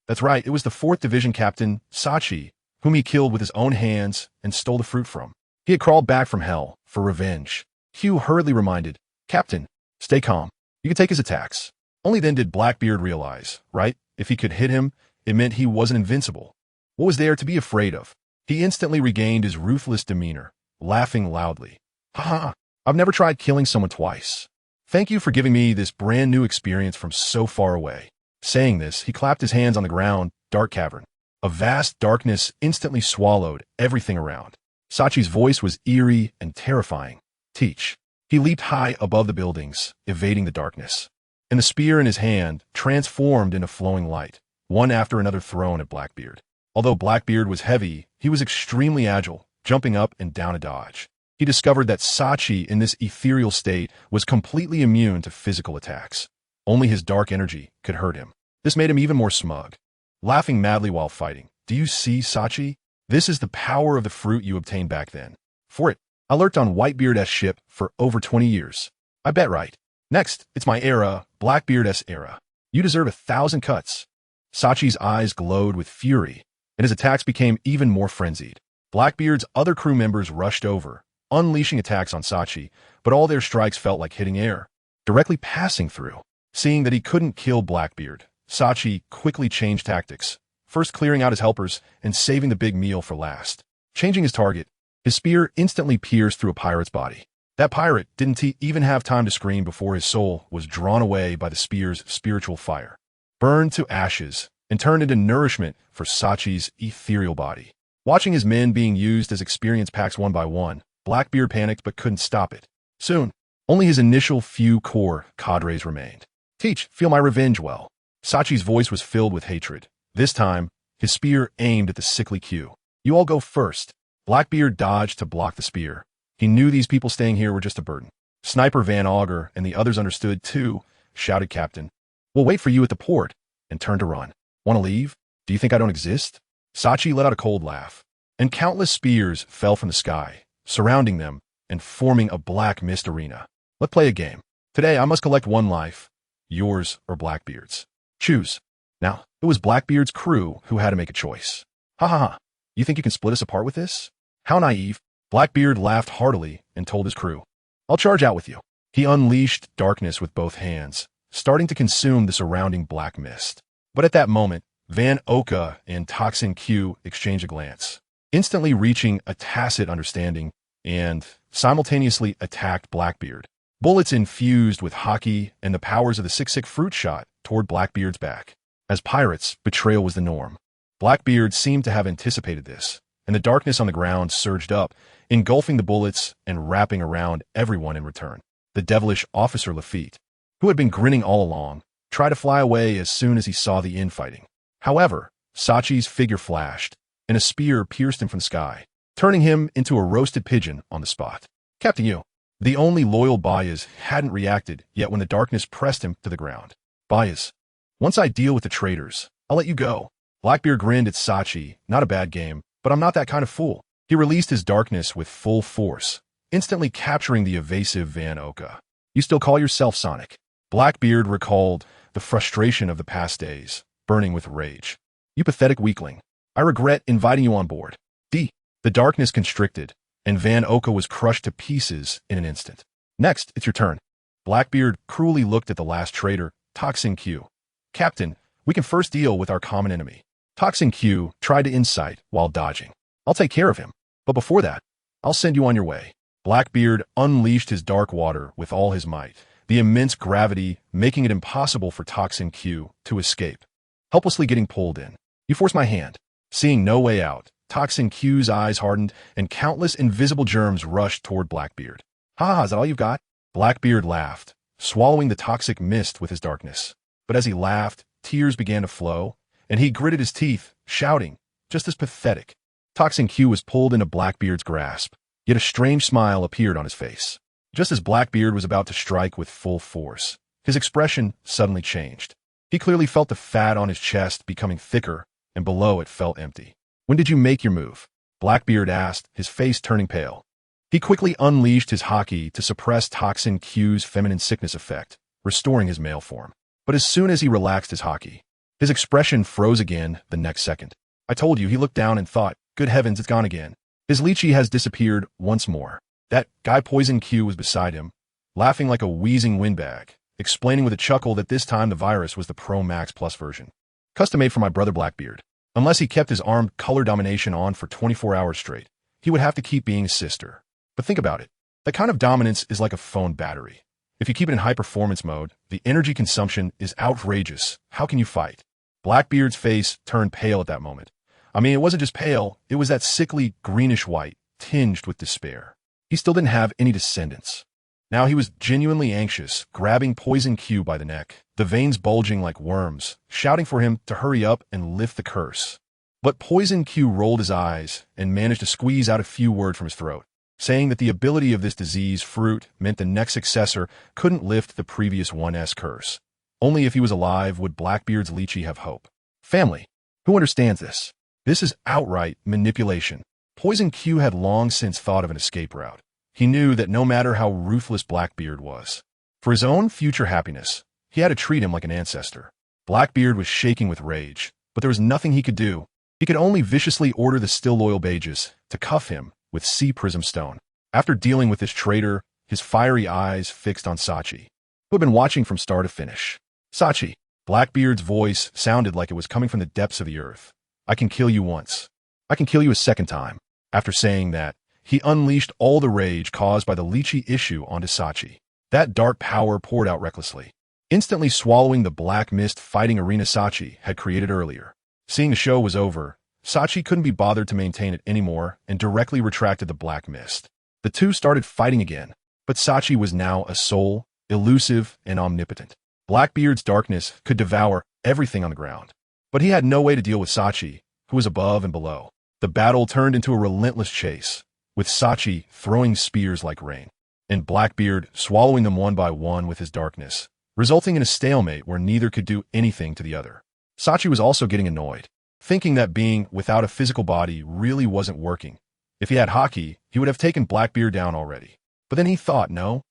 That's right, it was the 4th Division Captain, Sa-chi, whom he killed with his own hands and stole the fruit from. He had crawled back from hell for revenge. Hugh hurriedly reminded, Captain, stay calm. You can take his attacks. Only then did Blackbeard realize, right? If he could hit him, it meant he wasn't invincible. What was there to be afraid of? He instantly regained his ruthless demeanor, laughing loudly. Ha! I've never tried killing someone twice. Thank you for giving me this brand new experience from so far away. Saying this, he clapped his hands on the ground, dark cavern. A vast darkness instantly swallowed everything around. Sachi's voice was eerie and terrifying. Teach. He leaped high above the buildings, evading the darkness. And the spear in his hand transformed into flowing light, one after another thrown at Blackbeard. Although Blackbeard was heavy, he was extremely agile, jumping up and down a dodge. He discovered that Sachi in this ethereal state was completely immune to physical attacks. Only his dark energy could hurt him. This made him even more smug, laughing madly while fighting. Do you see, Sachi? This is the power of the fruit you obtained back then. For it, I lurked on Bard.As ship for over 20 years. I bet right. Next, it's my era, Bard.As era. You deserve 1,000 cuts. Sachi's eyes glowed with fury, and his attacks became even more frenzied. Blackbeard's other crew members rushed over, unleashing attacks on Sachi, but all their strikes felt like hitting air, directly passing through. Seeing that he couldn't kill Blackbeard, Sachi quickly changed tactics, first clearing out his helpers and saving the big meal for last. Changing his target, his spear instantly pierced through a pirate's body. That pirate didn't even have time to scream before his soul was drawn away by the spear's spiritual fire, burned to ashes, and turned into nourishment for Sachi's ethereal body. Watching his men being used as experience packs one by one, Blackbeard panicked but couldn't stop it. Soon, only his initial few core cadres remained. Teach, feel my revenge well. Sachi's voice was filled with hatred. This time, his spear aimed at the sickly Q. You all go first. Blackbeard dodged to block the spear. He knew these people staying here were just a burden. Sniper Van Auger and the others understood too, shouted Captain. We'll wait for you at the port, and turned to run. Want to leave? Do you think I don't exist? Sachi let out a cold laugh, and countless spears fell from the sky, surrounding them and forming a black mist arena. Let's play a game. Today I must collect one life, yours or Blackbeard's. Choose. Now, it was Blackbeard's crew who had to make a choice. Ha ha ha. You think you can split us apart with this? How naive. Blackbeard laughed heartily and told his crew, I'll charge out with you. He unleashed darkness with both hands, starting to consume the surrounding black mist. But at that moment, Van Oka and Toxin Q exchanged a glance, instantly reaching a tacit understanding and simultaneously attacked Blackbeard. Bullets infused with hockey and the powers of the sick fruit shot toward Blackbeard's back. As pirates, betrayal was the norm. Blackbeard seemed to have anticipated this, and the darkness on the ground surged up, engulfing the bullets and wrapping around everyone in return. The devilish Officer Lafitte, who had been grinning all along, tried to fly away as soon as he saw the infighting. However, Sachi's figure flashed, and a spear pierced him from the sky, turning him into a roasted pigeon on the spot. Captain Yu, the only loyal Bard.As, hadn't reacted yet when the darkness pressed him to the ground. Bard.As, once I deal with the traitors, I'll let you go. Blackbeard grinned at Sachi. Not a bad game, but I'm not that kind of fool. He released his darkness with full force, instantly capturing the evasive Van Oka. You still call yourself Sonic? Blackbeard recalled the frustration of the past days, burning with rage. You pathetic weakling. I regret inviting you on board. The darkness constricted, and Van Oka was crushed to pieces in an instant. Next, it's your turn. Blackbeard cruelly looked at the last traitor, Toxin Q. Captain, we can first deal with our common enemy. Toxin Q tried to incite while dodging. I'll take care of him. But before that, I'll send you on your way. Blackbeard unleashed his dark water with all his might, the immense gravity making it impossible for Toxin Q to escape. Helplessly getting pulled in. You force my hand. Seeing no way out, Toxin Q's eyes hardened and countless invisible germs rushed toward Blackbeard. Ha, is that all you've got? Blackbeard laughed, swallowing the toxic mist with his darkness. But as he laughed, tears began to flow, and he gritted his teeth, shouting, just as pathetic. Toxin Q was pulled into Blackbeard's grasp, yet a strange smile appeared on his face. Just as Blackbeard was about to strike with full force, his expression suddenly changed. He clearly felt the fat on his chest becoming thicker, and below it felt empty. When did you make your move? Blackbeard asked, his face turning pale. He quickly unleashed his haki to suppress Toxin Q's feminine sickness effect, restoring his male form. But as soon as he relaxed his haki, his expression froze again the next second. I told you, he looked down and thought, good heavens, it's gone again. His lychee has disappeared once more. That guy Poison Q was beside him, laughing like a wheezing windbag, explaining with a chuckle that this time the virus was the Pro Max Plus version. Custom-made for my brother Blackbeard. Unless he kept his armed color domination on for 24 hours straight, he would have to keep being his sister. But think about it. That kind of dominance is like a phone battery. If you keep it in high-performance mode, the energy consumption is outrageous. How can you fight? Blackbeard's face turned pale at that moment. I mean, it wasn't just pale, it was that sickly greenish-white, tinged with despair. He still didn't have any descendants. Now he was genuinely anxious, grabbing Poison Q by the neck, the veins bulging like worms, shouting for him to hurry up and lift the curse. But Poison Q rolled his eyes and managed to squeeze out a few words from his throat, saying that the ability of this disease fruit meant the next successor couldn't lift the previous one's curse. Only if he was alive would Blackbeard's lychee have hope. Family. Who understands this? This is outright manipulation. Poison Q had long since thought of an escape route. He knew that no matter how ruthless Blackbeard was, for his own future happiness, he had to treat him like an ancestor. Blackbeard was shaking with rage, but there was nothing he could do. He could only viciously order the still loyal Bard.As to cuff him with Sea Prism Stone. After dealing with this traitor, his fiery eyes fixed on Sachi, who had been watching from start to finish. Sachi. Blackbeard's voice sounded like it was coming from the depths of the earth. I can kill you once. I can kill you a second time. After saying that, he unleashed all the rage caused by the lychee issue onto Sachi. That dark power poured out recklessly, instantly swallowing the black mist fighting arena Sachi had created earlier. Seeing the show was over, Sachi couldn't be bothered to maintain it anymore and directly retracted the black mist. The two started fighting again, but Sachi was now a soul, elusive and omnipotent. Blackbeard's darkness could devour everything on the ground, but he had no way to deal with Sachi, who was above and below. The battle turned into a relentless chase, with Sachi throwing spears like rain, and Blackbeard swallowing them one by one with his darkness, resulting in a stalemate where neither could do anything to the other. Sachi was also getting annoyed, thinking that being without a physical body really wasn't working. If he had haki, he would have taken Blackbeard down already. But then he thought, no,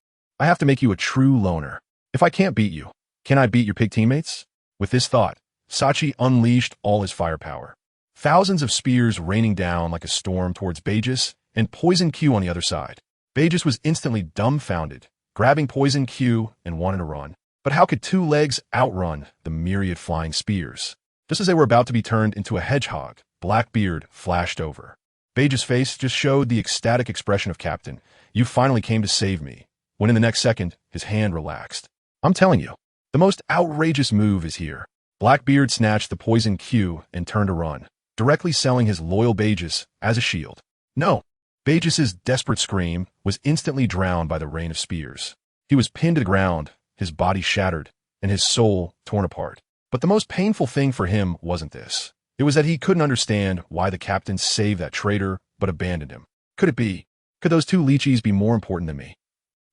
I have to make you a true loner. If I can't beat you, can I beat your pig teammates? With this thought, Sachi unleashed all his firepower. Thousands of spears raining down like a storm towards Bard.As and Poison Q on the other side. Bard.As was instantly dumbfounded, grabbing Poison Q and wanted to run. But how could two legs outrun the myriad flying spears? Just as they were about to be turned into a hedgehog, Blackbeard flashed over. Bard.As' face just showed the ecstatic expression of Captain, you finally came to save me, when in the next second, his hand relaxed. I'm telling you, the most outrageous move is here. Blackbeard snatched the Poison Q and turned to run, directly selling his loyal Bard.As as a shield. No! Bard.As' desperate scream was instantly drowned by the rain of spears. He was pinned to the ground, his body shattered, and his soul torn apart. But the most painful thing for him wasn't this. It was that he couldn't understand why the captain saved that traitor but abandoned him. Could it be? Could those two lychees be more important than me?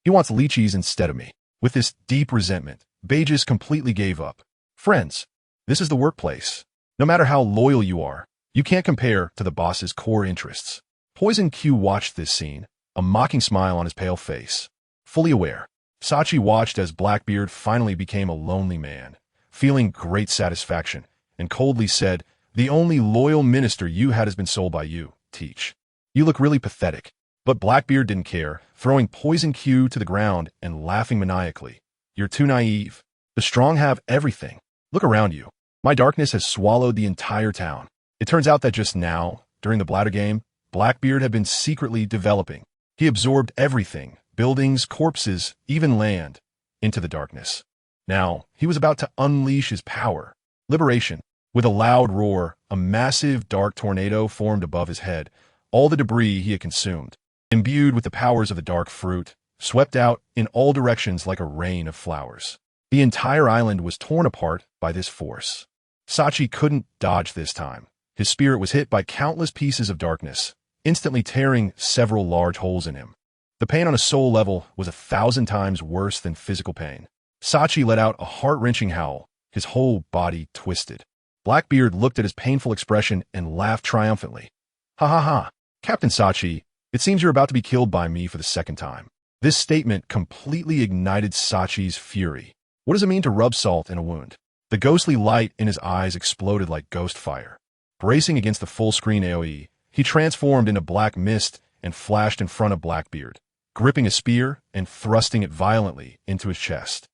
He wants lychees instead of me. With this deep resentment, Bard.As completely gave up. Friends, this is the workplace. No matter how loyal you are, you can't compare to the boss's core interests. Poison Q watched this scene, a mocking smile on his pale face. Fully aware, Sachi watched as Blackbeard finally became a lonely man, feeling great satisfaction, and coldly said, the only loyal minister you had has been sold by you, Teach. You look really pathetic. But Blackbeard didn't care, throwing Poison Q to the ground and laughing maniacally. You're too naive. The strong have everything. Look around you. My darkness has swallowed the entire town. It turns out that just now, during the bladder game, Blackbeard had been secretly developing. He absorbed everything, buildings, corpses, even land, into the darkness. Now, he was about to unleash his power. Liberation. With a loud roar, a massive dark tornado formed above his head, all the debris he had consumed. Imbued with the powers of the dark fruit, swept out in all directions like a rain of flowers. The entire island was torn apart by this force. Sachi couldn't dodge this time. His spirit was hit by countless pieces of darkness, instantly tearing several large holes in him. The pain on a soul level was 1,000 times worse than physical pain. Sachi let out a heart-wrenching howl, his whole body twisted. Blackbeard looked at his painful expression and laughed triumphantly. Ha ha ha, Captain Sachi, it seems you're about to be killed by me for the second time. This statement completely ignited Sachi's fury. What does it mean to rub salt in a wound? The ghostly light in his eyes exploded like ghost fire. Bracing against the full-screen AoE, he transformed into black mist and flashed in front of Blackbeard, gripping a spear and thrusting it violently into his chest.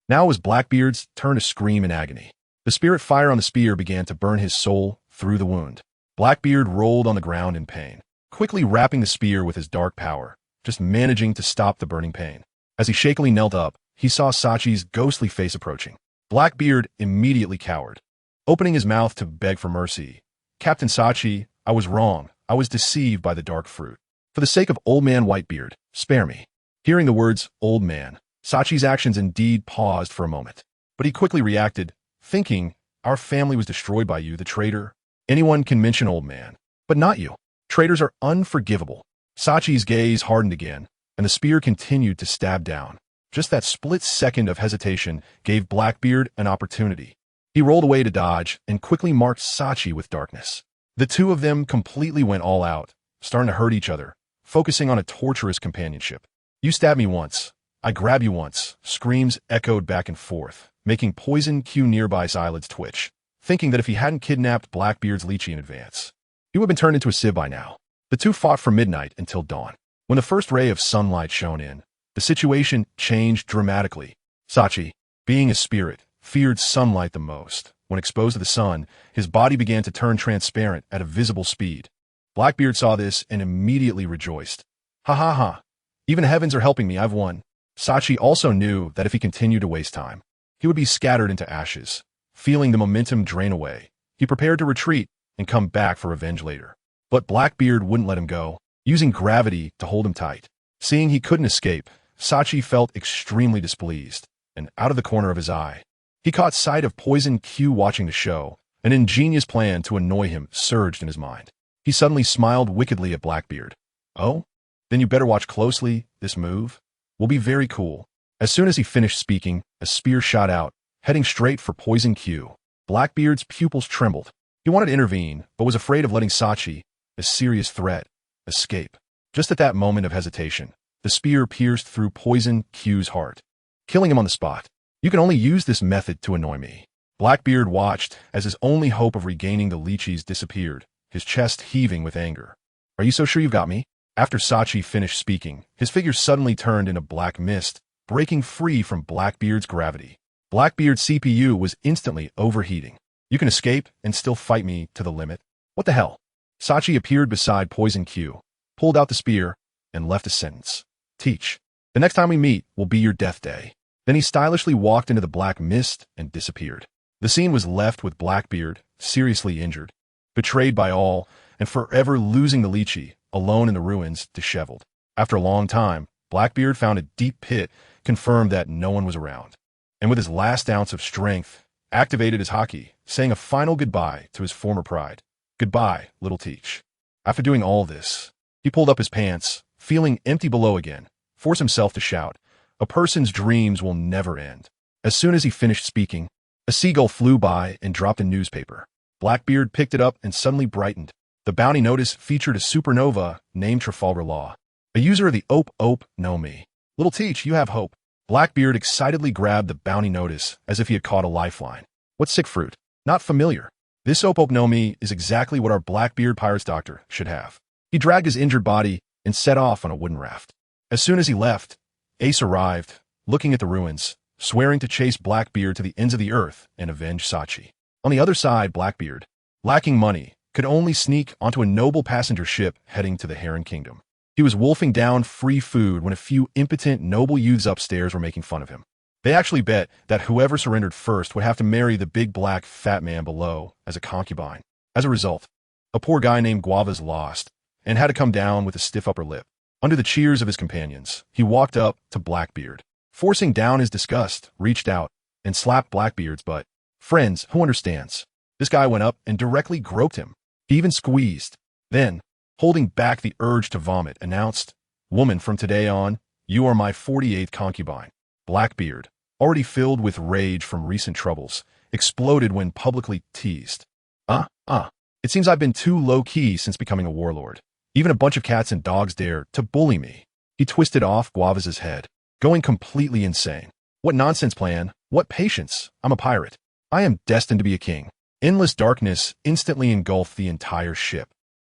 Now it was Blackbeard's turn to scream in agony. The spirit fire on the spear began to burn his soul through the wound. Blackbeard rolled on the ground in pain, quickly wrapping the spear with his dark power, just managing to stop the burning pain. As he shakily knelt up, he saw Sachi's ghostly face approaching. Blackbeard immediately cowered, opening his mouth to beg for mercy. Captain Sachi, I was wrong. I was deceived by the dark fruit. For the sake of Old Man Whitebeard, spare me. Hearing the words, Old Man, Sachi's actions indeed paused for a moment. But he quickly reacted, thinking, our family was destroyed by you, the traitor. Anyone can mention Old Man, but not you. Traitors are unforgivable. Sachi's gaze hardened again, and the spear continued to stab down. Just that split second of hesitation gave Blackbeard an opportunity. He rolled away to dodge and quickly marked Sachi with darkness. The two of them completely went all out, starting to hurt each other, focusing on a torturous companionship. You stab me once. I grab you once. Screams echoed back and forth, making Poison Q nearby's eyelids twitch, thinking that if he hadn't kidnapped Blackbeard's Lychee in advance, he would have been turned into a sieve by now. The two fought from midnight until dawn. When the first ray of sunlight shone in, the situation changed dramatically. Sachi, being a spirit, feared sunlight the most. When exposed to the sun, his body began to turn transparent at a visible speed. Blackbeard saw this and immediately rejoiced. Ha ha ha. Even the heavens are helping me, I've won. Sachi also knew that if he continued to waste time, he would be scattered into ashes. Feeling the momentum drain away, he prepared to retreat and come back for revenge later. But Blackbeard wouldn't let him go, using gravity to hold him tight. Seeing he couldn't escape, Sachi felt extremely displeased, and out of the corner of his eye, he caught sight of Poison Q watching the show. An ingenious plan to annoy him surged in his mind. He suddenly smiled wickedly at Blackbeard. Oh? Then you better watch closely. This move will be very cool. As soon as he finished speaking, a spear shot out, heading straight for Poison Q. Blackbeard's pupils trembled. He wanted to intervene, but was afraid of letting Sachi, a serious threat, escape. Just at that moment of hesitation, the spear pierced through Poison Q's heart, killing him on the spot. You can only use this method to annoy me. Blackbeard watched as his only hope of regaining the Lychees disappeared, his chest heaving with anger. Are you so sure you've got me? After Sachi finished speaking, his figure suddenly turned into black mist, breaking free from Blackbeard's gravity. Blackbeard's CPU was instantly overheating. You can escape and still fight me to the limit? What the hell? Sachi appeared beside Poison Q, pulled out the spear, and left a sentence. Teach. The next time we meet will be your death day. Then he stylishly walked into the black mist and disappeared. The scene was left with Blackbeard, seriously injured, betrayed by all, and forever losing the Lychee, alone in the ruins, disheveled. After a long time, Blackbeard found a deep pit, confirmed that no one was around, and with his last ounce of strength, activated his haki, saying a final goodbye to his former pride. Goodbye, little Teach. After doing all this, he pulled up his pants, feeling empty below again, forced himself to shout, a person's dreams will never end. As soon as he finished speaking, a seagull flew by and dropped a newspaper. Blackbeard picked it up and suddenly brightened. The bounty notice featured a supernova named Trafalgar Law. A user of the Ope know me. Little Teach, you have hope. Blackbeard excitedly grabbed the bounty notice as if he had caught a lifeline. What sick fruit? Not familiar. This Ope know me is exactly what our Blackbeard Pirates doctor should have. He dragged his injured body and set off on a wooden raft. As soon as he left, Ace arrived, looking at the ruins, swearing to chase Blackbeard to the ends of the earth and avenge Sachi. On the other side, Blackbeard, lacking money, could only sneak onto a noble passenger ship heading to the Heron Kingdom. He was wolfing down free food when a few impotent noble youths upstairs were making fun of him. They actually bet that whoever surrendered first would have to marry the big black fat man below as a concubine. As a result, a poor guy named Guava's lost and had to come down with a stiff upper lip. Under the cheers of his companions, he walked up to Blackbeard. Forcing down his disgust, reached out and slapped Blackbeard's butt. Friends, who understands? This guy went up and directly groped him. He even squeezed. Then, holding back the urge to vomit, announced, "Woman, from today on, you are my 48th concubine." Blackbeard, already filled with rage from recent troubles, exploded when publicly teased. It seems I've been too low-key since becoming a warlord. Even a bunch of cats and dogs dare to bully me. He twisted off Guavaz's head, going completely insane. What nonsense plan? What patience? I'm a pirate. I am destined to be a king. Endless darkness instantly engulfed the entire ship,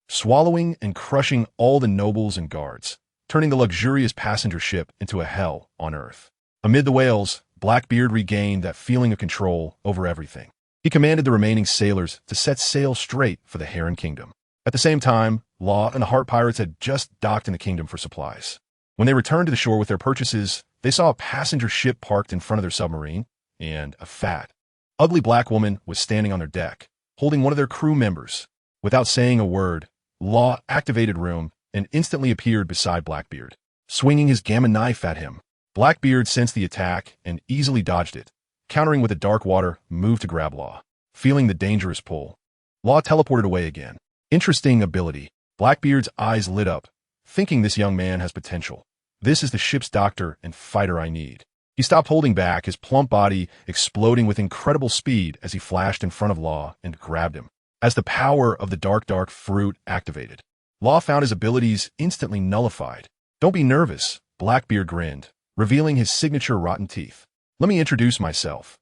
swallowing and crushing all the nobles and guards, turning the luxurious passenger ship into a hell on earth. Amid the wails, Blackbeard regained that feeling of control over everything. He commanded the remaining sailors to set sail straight for the Heron Kingdom. At the same time, Law and the Heart Pirates had just docked in the kingdom for supplies. When they returned to the shore with their purchases, they saw a passenger ship parked in front of their submarine, and a fat, ugly black woman was standing on their deck, holding one of their crew members. Without saying a word, Law activated Room and instantly appeared beside Blackbeard, swinging his gamma knife at him. Blackbeard sensed the attack and easily dodged it, countering with a dark water move to grab Law. Feeling the dangerous pull, Law teleported away again. Interesting ability. Blackbeard's eyes lit up, thinking this young man has potential. This is the ship's doctor and fighter I need. He stopped holding back, his plump body exploding with incredible speed as he flashed in front of Law and grabbed him. As the power of the dark fruit activated, Law found his abilities instantly nullified. Don't be nervous, Blackbeard grinned, revealing his signature rotten teeth. Let me introduce myself.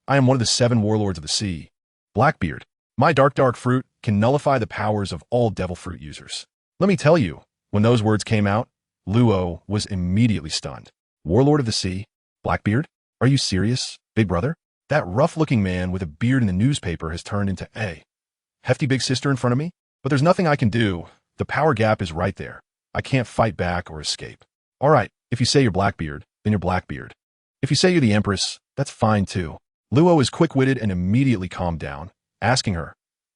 I am one of the 7 warlords of the sea. Blackbeard, my dark fruit can nullify the powers of all devil fruit users. Let me tell you, when those words came out, Luo was immediately stunned. Warlord of the sea? Blackbeard? Are you serious, big brother? That rough-looking man with a beard in the newspaper has turned into a hefty big sister in front of me? But there's nothing I can do. The power gap is right there. I can't fight back or escape. All right, if you say you're Blackbeard, then you're Blackbeard. If you say you're the Empress, that's fine too. Luo is quick-witted and immediately calmed down, asking her,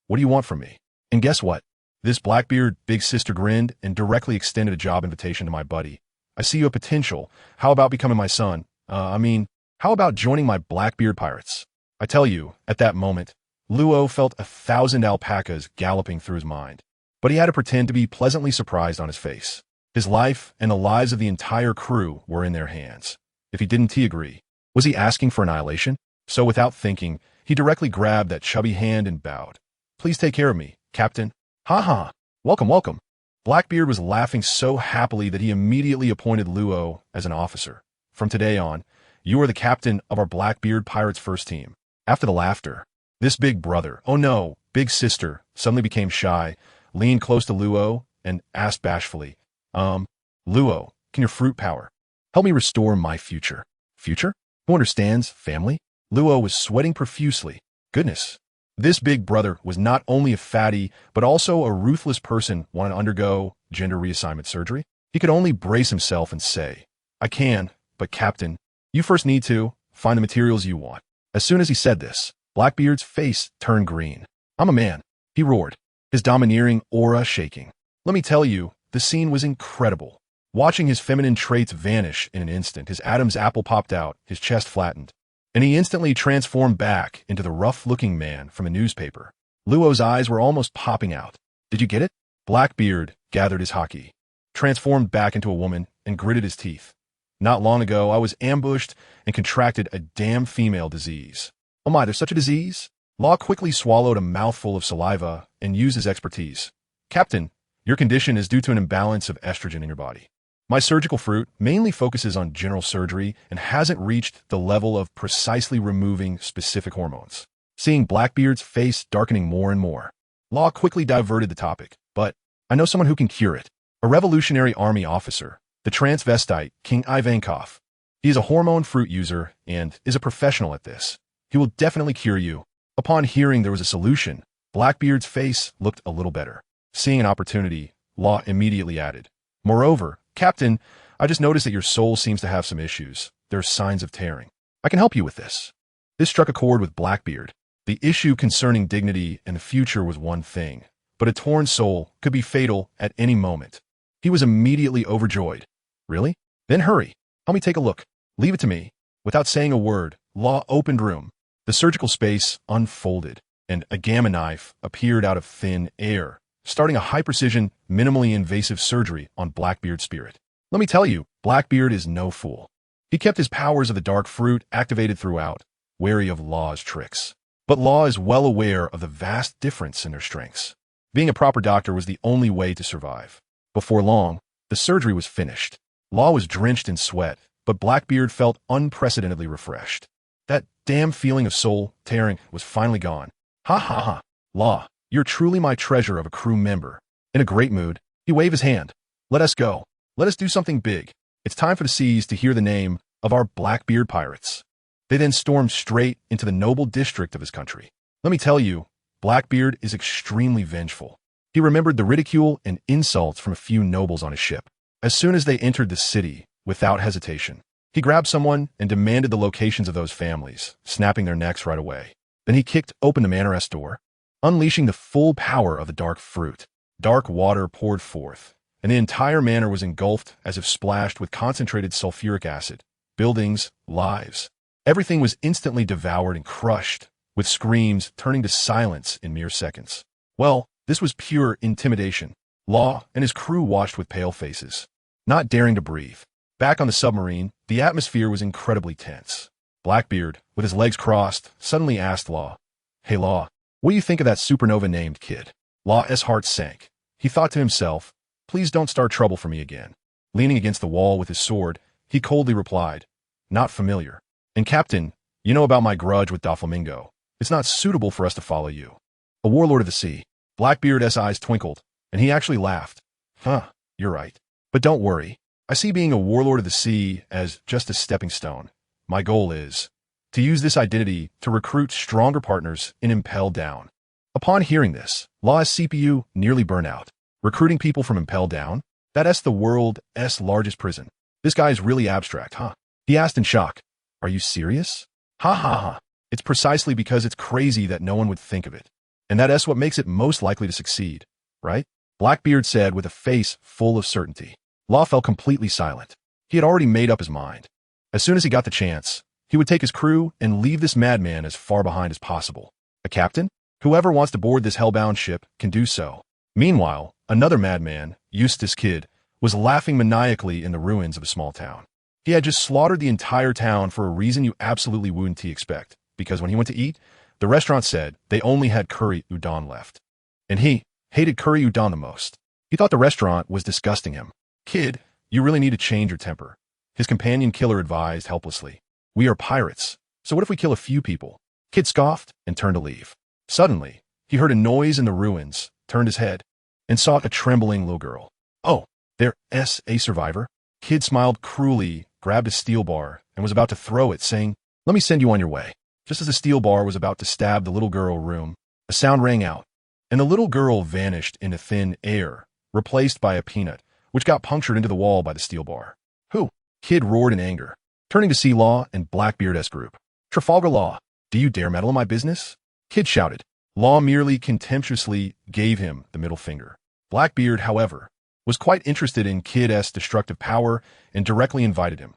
"What do you want from me?" And guess what? This Blackbeard big sister grinned and directly extended a job invitation to my buddy. I see you have potential. How about becoming my son? How about joining my Blackbeard pirates? I tell you, at that moment, Luo felt 1,000 alpacas galloping through his mind. But he had to pretend to be pleasantly surprised on his face. His life and the lives of the entire crew were in their hands. If he didn't agree, was he asking for annihilation? So without thinking, he directly grabbed that chubby hand and bowed. "Please take care of me, Captain." "Ha. Welcome. Blackbeard was laughing so happily that he immediately appointed Luo as an officer. "From today on, you are the captain of our Blackbeard Pirates first team." After the laughter, this big brother, oh no, big sister, suddenly became shy, leaned close to Luo, and asked bashfully, Luo, can your fruit power help me restore my future?" "Future? Who understands? Family?" Luo was sweating profusely. Goodness. This big brother was not only a fatty, but also a ruthless person wanting to undergo gender reassignment surgery. He could only brace himself and say, "I can, but Captain, you first need to find the materials you want." As soon as he said this, Blackbeard's face turned green. "I'm a man," he roared, his domineering aura shaking. Let me tell you, the scene was incredible. Watching his feminine traits vanish in an instant, his Adam's apple popped out, his chest flattened, and he instantly transformed back into the rough-looking man from a newspaper. Luo's eyes were almost popping out. Did you get it? Blackbeard gathered his haki, transformed back into a woman, and gritted his teeth. Not long ago, I was ambushed and contracted a damn female disease. Oh my, there's such a disease? Law quickly swallowed a mouthful of saliva and used his expertise. Captain, your condition is due to an imbalance of estrogen in your body. My surgical fruit mainly focuses on general surgery and hasn't reached the level of precisely removing specific hormones. Seeing Blackbeard's face darkening more and more, Law quickly diverted the topic. But I know someone who can cure it. A Revolutionary Army officer, the transvestite King Ivankov. He is a hormone fruit user and is a professional at this. He will definitely cure you. Upon hearing there was a solution, Blackbeard's face looked a little better. Seeing an opportunity, Law immediately added, "Moreover, Captain, I just noticed that your soul seems to have some issues. There are signs of tearing. I can help you with this." This struck a chord with Blackbeard. The issue concerning dignity and the future was one thing, but a torn soul could be fatal at any moment. He was immediately overjoyed. Really? Then hurry. Help me take a look. Leave it to me. Without saying a word, Law opened room. The surgical space unfolded, and a gamma knife appeared out of thin air, starting a high-precision, minimally invasive surgery on Blackbeard's spirit. Let me tell you, Blackbeard is no fool. He kept his powers of the dark fruit activated throughout, wary of Law's tricks. But Law is well aware of the vast difference in their strengths. Being a proper doctor was the only way to survive. Before long, the surgery was finished. Law was drenched in sweat, but Blackbeard felt unprecedentedly refreshed. That damn feeling of soul tearing was finally gone. Ha ha ha. Law, you're truly my treasure of a crew member. In a great mood, he waved his hand. Let us go. Let us do something big. It's time for the seas to hear the name of our Blackbeard pirates. They then stormed straight into the noble district of his country. Let me tell you, Blackbeard is extremely vengeful. He remembered the ridicule and insults from a few nobles on his ship. As soon as they entered the city, without hesitation, he grabbed someone and demanded the locations of those families, snapping their necks right away. Then he kicked open the Manor's door, unleashing the full power of the dark fruit. Dark water poured forth, and the entire manor was engulfed as if splashed with concentrated sulfuric acid. Buildings, lives, everything was instantly devoured and crushed, with screams turning to silence in mere seconds. Well, this was pure intimidation. Law and his crew watched with pale faces, not daring to breathe. Back on the submarine, the atmosphere was incredibly tense. Blackbeard, with his legs crossed, suddenly asked Law, "Hey Law, what do you think of that supernova-named kid?" Law's heart sank. He thought to himself, "Please don't start trouble for me again." Leaning against the wall with his sword, he coldly replied, "Not familiar. And Captain, you know about my grudge with Doflamingo. It's not suitable for us to follow you." A warlord of the sea. Blackbeard's eyes twinkled, and he actually laughed. "Huh, you're right. But don't worry. I see being a warlord of the sea as just a stepping stone. My goal is to use this identity to recruit stronger partners in Impel Down." Upon hearing this, Law's CPU nearly burned out. Recruiting people from Impel Down? That's the world's largest prison. This guy is really abstract, huh? He asked in shock. "Are you serious?" Ha ha ha. It's precisely because it's crazy that no one would think of it. And that's what makes it most likely to succeed, right? Blackbeard said with a face full of certainty. Law fell completely silent. He had already made up his mind. As soon as he got the chance, he would take his crew and leave this madman as far behind as possible. A captain? Whoever wants to board this hellbound ship can do so. Meanwhile, another madman, Eustace Kid, was laughing maniacally in the ruins of a small town. He had just slaughtered the entire town for a reason you absolutely wouldn't expect, because when he went to eat, the restaurant said they only had curry udon left. And he hated curry udon the most. He thought the restaurant was disgusting him. "Kid, you really need to change your temper," his companion killer advised helplessly. "We are pirates, so what if we kill a few people?" Kid scoffed and turned to leave. Suddenly, he heard a noise in the ruins, turned his head, and saw a trembling little girl. "Oh, there's a survivor." Kid smiled cruelly, grabbed a steel bar, and was about to throw it, saying, "Let me send you on your way." Just as the steel bar was about to stab the little girl room, a sound rang out, and the little girl vanished into thin air, replaced by a peanut, which got punctured into the wall by the steel bar. "Who?" Kid roared in anger, turning to see Law and Blackbeard's group. "Trafalgar Law, do you dare meddle in my business?" Kid shouted. Law merely contemptuously gave him the middle finger. Blackbeard, however, was quite interested in Kid's destructive power and directly invited him.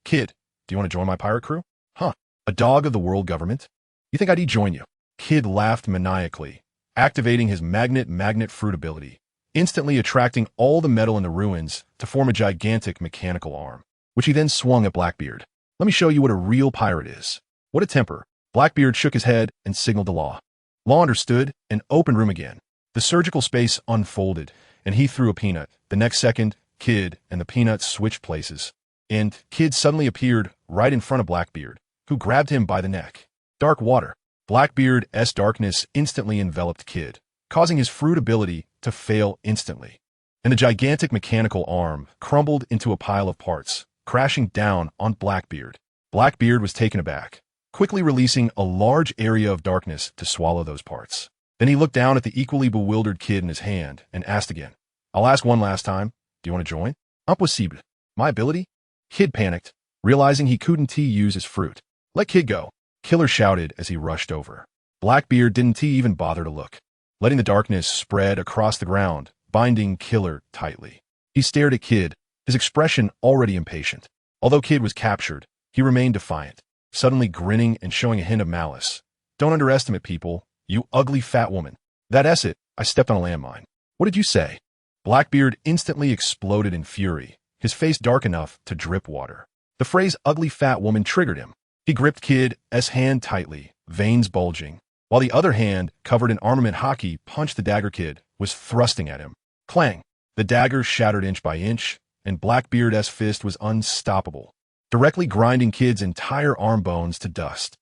"Kid, do you want to join my pirate crew?" "Huh, a dog of the world government? You think I'd join you?" Kid laughed maniacally, activating his magnet fruit ability, instantly attracting all the metal in the ruins to form a gigantic mechanical arm, which he then swung at Blackbeard. "Let me show you what a real pirate is." "What a temper." Blackbeard shook his head and signaled to Law. Law understood and opened room again. The surgical space unfolded, and he threw a peanut. The next second, Kid and the peanut switched places, and Kid suddenly appeared right in front of Blackbeard, who grabbed him by the neck. Dark water. Blackbeard's darkness instantly enveloped Kid, causing his fruit ability to fail instantly, and the gigantic mechanical arm crumbled into a pile of parts, crashing down on Blackbeard. Blackbeard was taken aback, quickly releasing a large area of darkness to swallow those parts. Then he looked down at the equally bewildered Kid in his hand and asked again, "I'll ask one last time. Do you want to join?" "Impossible." "My ability?" Kid panicked, realizing he couldn't use his fruit. "Let Kid go," Killer shouted as he rushed over. Blackbeard didn't even bother to look, letting the darkness spread across the ground, binding Killer tightly. He stared at Kid, his expression already impatient. Although Kid was captured, he remained defiant, suddenly grinning and showing a hint of malice. Don't underestimate people, you ugly fat woman. That's it, I stepped on a landmine. What did you say? Blackbeard instantly exploded in fury, his face dark enough to drip water. The phrase ugly fat woman triggered him. He gripped Kid's hand tightly, veins bulging, while the other hand, covered in armament hockey, punched the dagger Kid was thrusting at him. Clang! The dagger shattered inch by inch, and Blackbeard's fist was unstoppable, directly grinding Kid's entire arm bones to dust.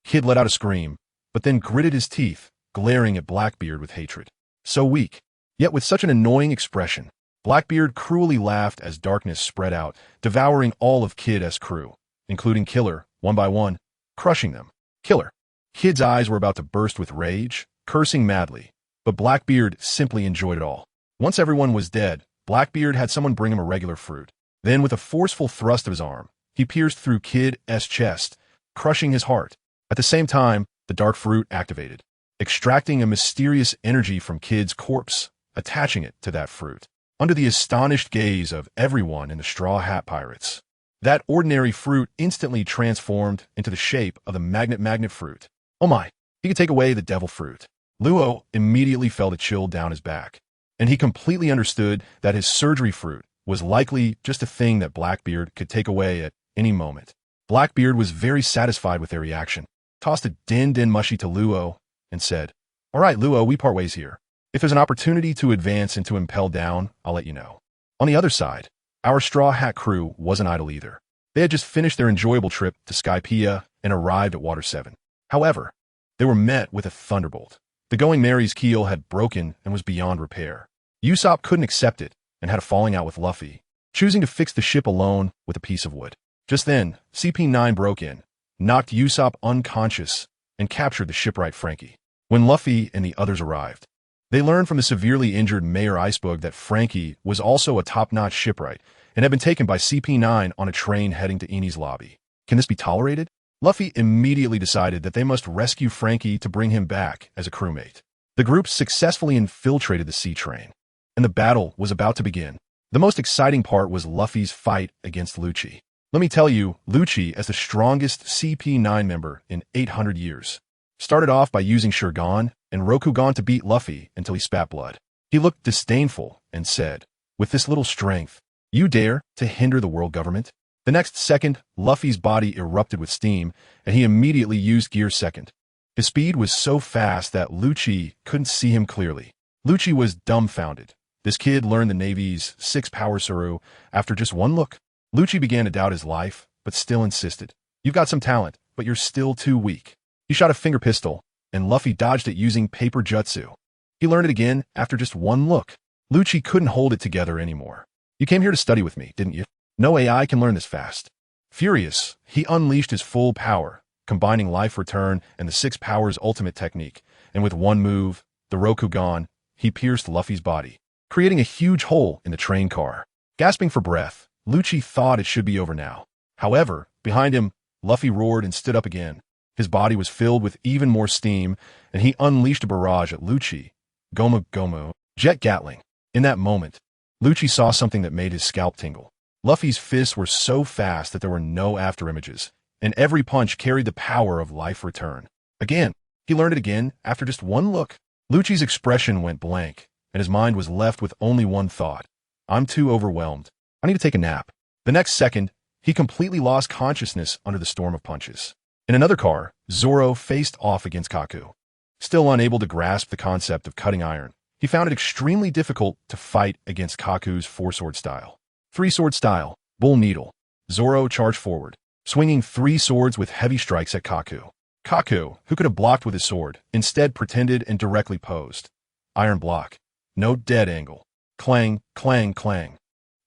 Kid let out a scream, but then gritted his teeth, glaring at Blackbeard with hatred. So weak, yet with such an annoying expression. Blackbeard cruelly laughed as darkness spread out, devouring all of Kid's crew, including Killer, one by one, crushing them. Killer. Kid's eyes were about to burst with rage, cursing madly, but Blackbeard simply enjoyed it all. Once everyone was dead, Blackbeard had someone bring him a regular fruit. Then, with a forceful thrust of his arm, he pierced through Kid's chest, crushing his heart. At the same time, the dark fruit activated, extracting a mysterious energy from Kid's corpse, attaching it to that fruit. Under the astonished gaze of everyone in the Straw Hat Pirates, that ordinary fruit instantly transformed into the shape of the magnet fruit. Oh my, he could take away the devil fruit. Luo immediately felt a chill down his back, and he completely understood that his surgery fruit was likely just a thing that Blackbeard could take away at any moment. Blackbeard was very satisfied with their reaction, tossed a din mushy to Luo, and said, "All right, Luo, we part ways here. If there's an opportunity to advance and to impel down, I'll let you know." On the other side, our Straw Hat crew wasn't idle either. They had just finished their enjoyable trip to Skypiea and arrived at Water 7. However, they were met with a thunderbolt. The Going Mary's keel had broken and was beyond repair. Usopp couldn't accept it and had a falling out with Luffy, choosing to fix the ship alone with a piece of wood. Just then, CP9 broke in, knocked Usopp unconscious, and captured the shipwright Frankie. When Luffy and the others arrived, they learned from the severely injured Mayor Icebug that Frankie was also a top-notch shipwright and had been taken by CP9 on a train heading to Eni's lobby. Can this be tolerated? Luffy immediately decided that they must rescue Frankie to bring him back as a crewmate. The group successfully infiltrated the sea train, and the battle was about to begin. The most exciting part was Luffy's fight against Lucci. Let me tell you, Lucci, as the strongest CP9 member in 800 years, started off by using Shurgon and Rokugan to beat Luffy until he spat blood. He looked disdainful and said, "With this little strength, you dare to hinder the world government?" The next second, Luffy's body erupted with steam, and he immediately used Gear Second. His speed was so fast that Lucci couldn't see him clearly. Lucci was dumbfounded. This kid learned the Navy's 6-power Saru after just one look. Lucci began to doubt his life, but still insisted. "You've got some talent, but you're still too weak." He shot a finger pistol, and Luffy dodged it using paper jutsu. He learned it again after just one look. Lucci couldn't hold it together anymore. "You came here to study with me, didn't you? No AI can learn this fast." Furious, he unleashed his full power, combining Life Return and the 6 Powers ultimate technique, and with one move, the Rokugan, he pierced Luffy's body, creating a huge hole in the train car. Gasping for breath, Lucci thought it should be over now. However, behind him, Luffy roared and stood up again. His body was filled with even more steam, and he unleashed a barrage at Lucci. Gomu, Jet Gatling. In that moment, Lucci saw something that made his scalp tingle. Luffy's fists were so fast that there were no afterimages, and every punch carried the power of Life Return. Again, he learned it again after just one look. Lucci's expression went blank, and his mind was left with only one thought. "I'm too overwhelmed. I need to take a nap." The next second, he completely lost consciousness under the storm of punches. In another car, Zoro faced off against Kaku. Still unable to grasp the concept of cutting iron, he found it extremely difficult to fight against Kaku's 4-sword style. 3-sword style, Bull Needle. Zoro charged forward, swinging 3 swords with heavy strikes at Kaku. Kaku, who could have blocked with his sword, instead pretended and directly posed. Iron block. No dead angle. Clang, clang, clang.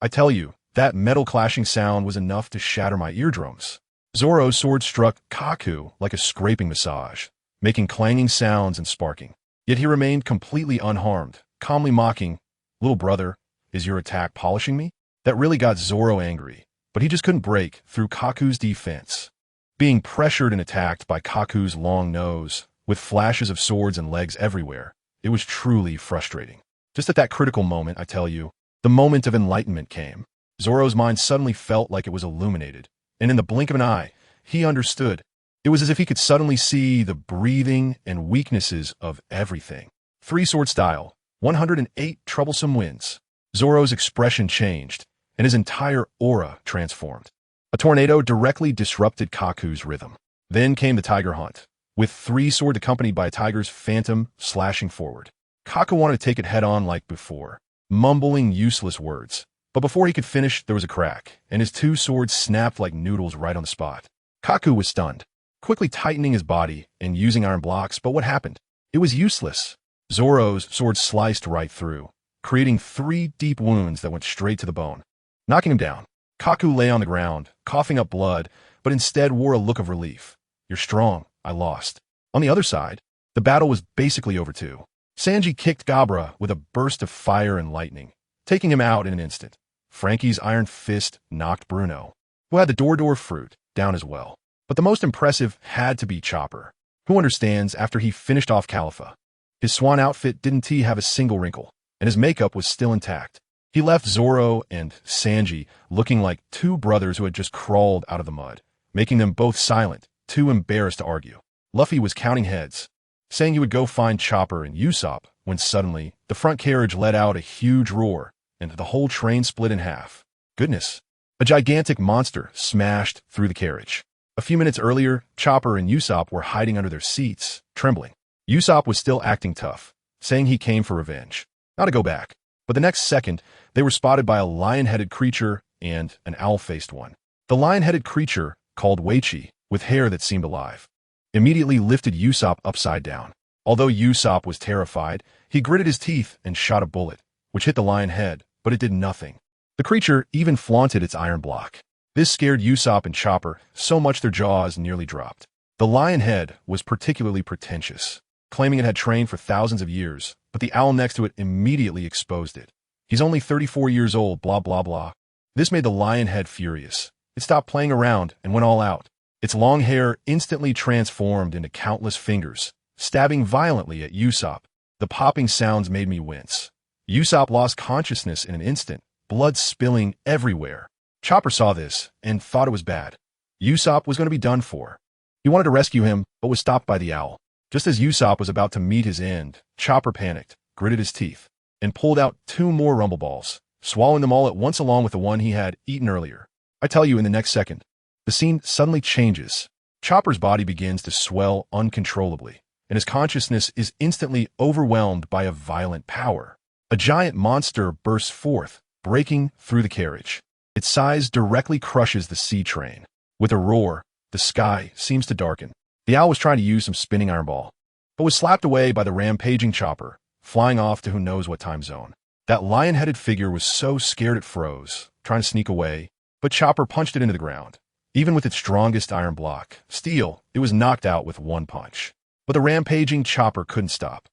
I tell you, that metal clashing sound was enough to shatter my eardrums. Zoro's sword struck Kaku like a scraping massage, making clanging sounds and sparking. Yet he remained completely unharmed, calmly mocking, "Little brother, is your attack polishing me?" That really got Zoro angry, but he just couldn't break through Kaku's defense. Being pressured and attacked by Kaku's long nose, with flashes of swords and legs everywhere, it was truly frustrating. Just at that critical moment, I tell you, The moment of enlightenment came. Zoro's mind suddenly felt like it was illuminated, and in the blink of an eye, he understood. It was as if he could suddenly see the breathing and weaknesses of everything. Three-sword style, 108 troublesome winds. Zoro's expression changed, and his entire aura transformed. A tornado directly disrupted Kaku's rhythm. Then came the tiger hunt, with three-sword accompanied by a tiger's phantom slashing forward. Kaku wanted to take it head-on like before, mumbling useless words. But before he could finish, there was a crack, and his two swords snapped like noodles right on the spot. Kaku was stunned, quickly tightening his body and using iron blocks, but what happened? It was useless. Zoro's sword sliced right through, creating 3 deep wounds that went straight to the bone. Knocking him down, Kaku lay on the ground, coughing up blood, but instead wore a look of relief. You're strong, I lost. On the other side, the battle was basically over too. Sanji kicked Gabra with a burst of fire and lightning, taking him out in an instant. Frankie's iron fist knocked Bruno, who had the door fruit, down as well. But the most impressive had to be Chopper, who understands after he finished off Khalifa. His swan outfit didn't have a single wrinkle, and his makeup was still intact. He left Zoro and Sanji looking like 2 brothers who had just crawled out of the mud, making them both silent, too embarrassed to argue. Luffy was counting heads, saying he would go find Chopper and Usopp, when suddenly the front carriage let out a huge roar, and the whole train split in half. Goodness! A gigantic monster smashed through the carriage. A few minutes earlier, Chopper and Usopp were hiding under their seats, trembling. Usopp was still acting tough, saying he came for revenge, not to go back. But the next second, they were spotted by a lion-headed creature and an owl-faced one. The lion-headed creature, called Weichi, with hair that seemed alive, immediately lifted Usopp upside down. Although Usopp was terrified, he gritted his teeth and shot a bullet, which hit the lion head, but it did nothing. The creature even flaunted its iron block. This scared Usopp and Chopper so much their jaws nearly dropped. The lion head was particularly pretentious, claiming it had trained for thousands of years, but the owl next to it immediately exposed it. He's only 34 years old, blah blah blah. This made the lion head furious. It stopped playing around and went all out. Its long hair instantly transformed into countless fingers, stabbing violently at Usopp. The popping sounds made me wince. Usopp lost consciousness in an instant, blood spilling everywhere. Chopper saw this and thought it was bad. Usopp was going to be done for. He wanted to rescue him, but was stopped by the owl. Just as Usopp was about to meet his end, Chopper panicked, gritted his teeth, and pulled out 2 more rumble balls, swallowing them all at once along with the one he had eaten earlier. I tell you, in the next second, the scene suddenly changes. Chopper's body begins to swell uncontrollably, and his consciousness is instantly overwhelmed by a violent power. A giant monster bursts forth, breaking through the carriage. Its size directly crushes the sea train. With a roar, the sky seems to darken. The owl was trying to use some spinning iron ball, but was slapped away by the rampaging Chopper, flying off to who knows what time zone. That lion-headed figure was so scared it froze, trying to sneak away, but Chopper punched it into the ground. Even with its strongest iron block, steel, it was knocked out with 1 punch. But the rampaging Chopper couldn't stop.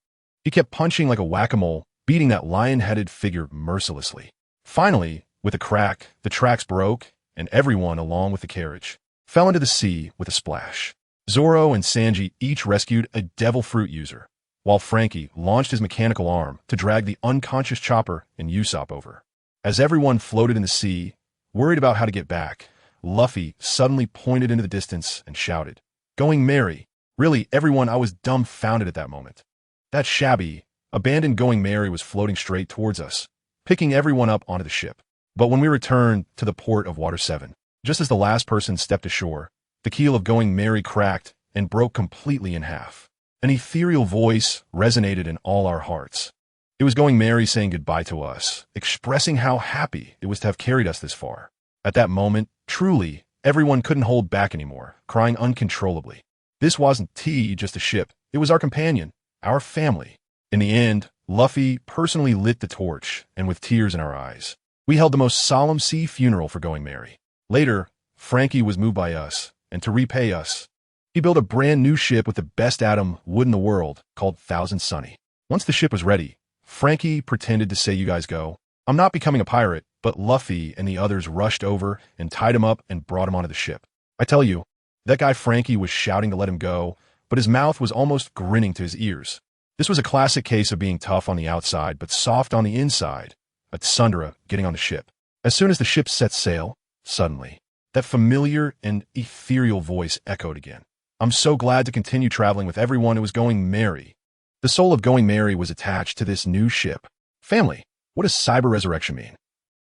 He kept punching like a whack-a-mole, beating that lion-headed figure mercilessly. Finally, with a crack, the tracks broke, and everyone, along with the carriage, fell into the sea with a splash. Zoro and Sanji each rescued a devil fruit user, while Frankie launched his mechanical arm to drag the unconscious Chopper and Usopp over. As everyone floated in the sea, worried about how to get back, Luffy suddenly pointed into the distance and shouted, "Going Merry!" Really, everyone, I was dumbfounded at that moment. That shabby, abandoned Going Merry was floating straight towards us, picking everyone up onto the ship. But when we returned to the port of Water 7, just as the last person stepped ashore, the keel of Going Merry cracked and broke completely in half. An ethereal voice resonated in all our hearts. It was Going Merry saying goodbye to us, expressing how happy it was to have carried us this far. At that moment, truly, everyone couldn't hold back anymore, crying uncontrollably. This wasn't just a ship. It was our companion, our family. In the end, Luffy personally lit the torch, and with tears in our eyes, we held the most solemn sea funeral for Going Merry. Later, Frankie was moved by us, and to repay us, he built a brand new ship with the best atom wood in the world, called Thousand Sunny. Once the ship was ready, Frankie pretended to say, "You guys go. I'm not becoming a pirate," but Luffy and the others rushed over and tied him up and brought him onto the ship. I tell you, that guy Frankie was shouting to let him go, but his mouth was almost grinning to his ears. This was a classic case of being tough on the outside but soft on the inside, a Tsundere getting on the ship. As soon as the ship set sail, suddenly, that familiar and ethereal voice echoed again. I'm so glad to continue traveling with everyone who was going merry. The soul of going merry was attached to this new ship. Family, what does cyber resurrection mean?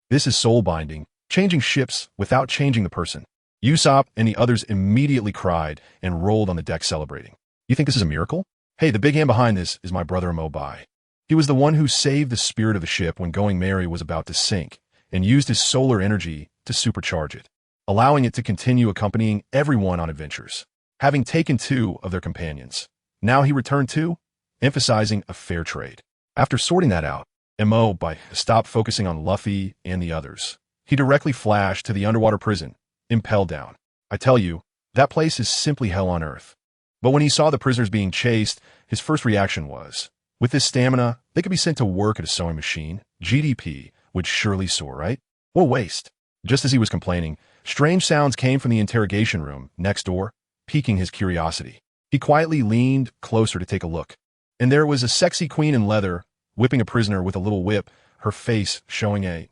This is soul binding, changing ships without changing the person. Usopp and the others immediately cried and rolled on the deck celebrating. You think this is a miracle? Hey, the big hand behind this is my brother Mobai. He was the one who saved the spirit of the ship when Going Merry was about to sink, and used his solar energy to supercharge it, allowing it to continue accompanying everyone on adventures. Having taken 2 of their companions, now he returned to, emphasizing a fair trade. After sorting that out, Mobai stopped focusing on Luffy and the others. He directly flashed to the underwater prison, impelled down. I tell you, that place is simply hell on earth. But when he saw the prisoners being chased, his first reaction was, with this stamina, they could be sent to work at a sewing machine. GDP would surely soar, right? What a waste. Just as he was complaining, strange sounds came from the interrogation room next door, piquing his curiosity. He quietly leaned closer to take a look. And there was a sexy queen in leather, whipping a prisoner with a little whip, her face showing a,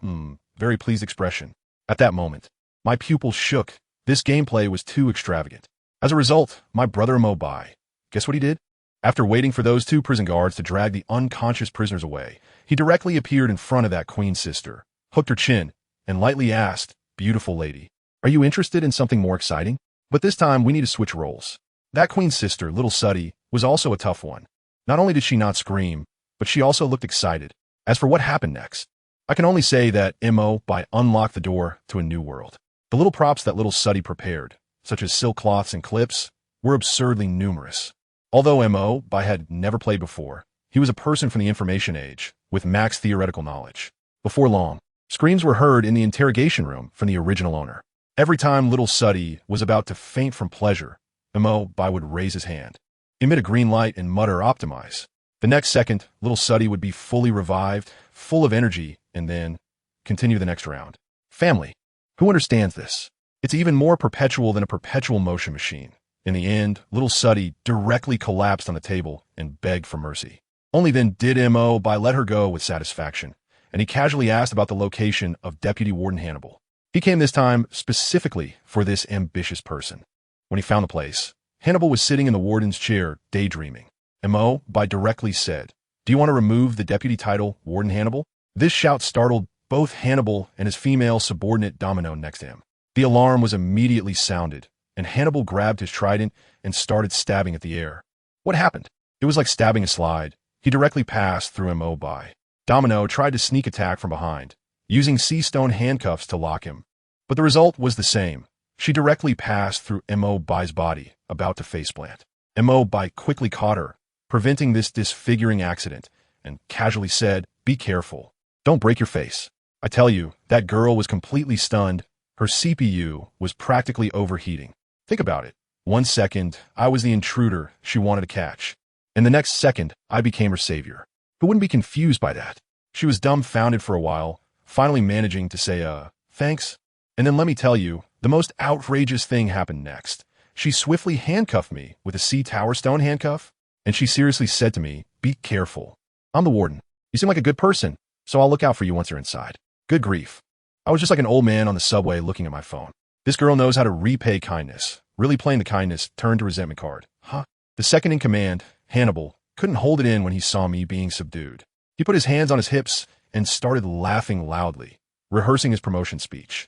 very pleased expression. At that moment, my pupils shook. This gameplay was too extravagant. As a result, my brother Mobai, guess what he did? After waiting for those 2 prison guards to drag the unconscious prisoners away, he directly appeared in front of that queen sister, hooked her chin, and lightly asked, "Beautiful lady, are you interested in something more exciting?" But this time we need to switch roles. That queen sister, little Suddy, was also a tough one. Not only did she not scream, but she also looked excited. As for what happened next, I can only say that Mobai unlocked the door to a new world. The little props that little Suddy prepared, such as silk cloths and clips, were absurdly numerous. Although Mobai had never played before, he was a person from the information age, with max theoretical knowledge. Before long, screams were heard in the interrogation room from the original owner. Every time little Suddy was about to faint from pleasure, Mobai would raise his hand, emit a green light, and mutter "optimize." The next second, little Suddy would be fully revived, full of energy, and then continue the next round. Family, who understands this? It's even more perpetual than a perpetual motion machine. In the end, little Suddy directly collapsed on the table and begged for mercy. Only then did Mobai let her go with satisfaction, and he casually asked about the location of Deputy Warden Hannibal. He came this time specifically for this ambitious person. When he found the place, Hannibal was sitting in the warden's chair, daydreaming. Mobai directly said, "Do you want to remove the deputy title, Warden Hannibal?" This shout startled both Hannibal and his female subordinate Domino next to him. The alarm was immediately sounded, and Hannibal grabbed his trident and started stabbing at the air. What happened? It was like stabbing a slide. He directly passed through Mobai. Domino tried to sneak attack from behind, using sea stone handcuffs to lock him. But the result was the same. She directly passed through Mobai's body, about to faceplant. Mobai quickly caught her, preventing this disfiguring accident, and casually said, "Be careful. Don't break your face." I tell you, that girl was completely stunned. Her CPU was practically overheating. Think about it. 1 second, I was the intruder she wanted to catch. And the next second, I became her savior. Who wouldn't be confused by that? She was dumbfounded for a while, finally managing to say, thanks. And then let me tell you, the most outrageous thing happened next. She swiftly handcuffed me with a sea tower stone handcuff, and she seriously said to me, "Be careful. I'm the warden. You seem like a good person, so I'll look out for you once you're inside." Good grief. I was just like an old man on the subway looking at my phone. This girl knows how to repay kindness. Really playing the kindness turned to resentment card. Huh? The second in command, Hannibal, couldn't hold it in when he saw me being subdued. He put his hands on his hips and started laughing loudly, rehearsing his promotion speech.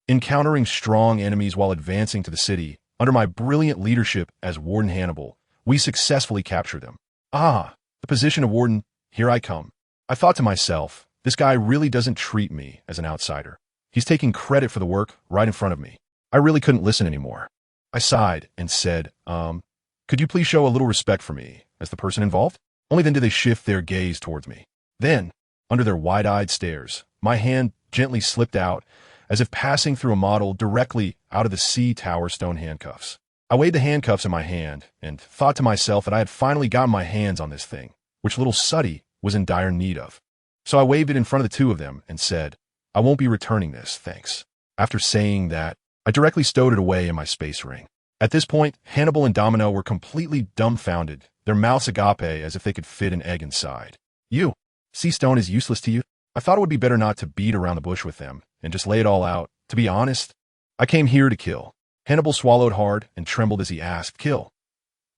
Encountering strong enemies while advancing to the city, under my brilliant leadership as Warden Hannibal, we successfully captured them. The position of warden, here I come. I thought to myself, this guy really doesn't treat me as an outsider. He's taking credit for the work right in front of me. I really couldn't listen anymore. I sighed and said, could you please show a little respect for me as the person involved? Only then did they shift their gaze towards me. Then, under their wide-eyed stares, my hand gently slipped out as if passing through a model directly out of the sea tower stone handcuffs. I weighed the handcuffs in my hand and thought to myself that I had finally gotten my hands on this thing, which little Suddy was in dire need of. So I waved it in front of the 2 of them and said, "I won't be returning this, thanks." After saying that, I directly stowed it away in my space ring. At this point, Hannibal and Domino were completely dumbfounded, their mouths agape as if they could fit an egg inside. "You, sea stone is useless to you?" I thought it would be better not to beat around the bush with them and just lay it all out. To be honest, I came here to kill. Hannibal swallowed hard and trembled as he asked, Kill?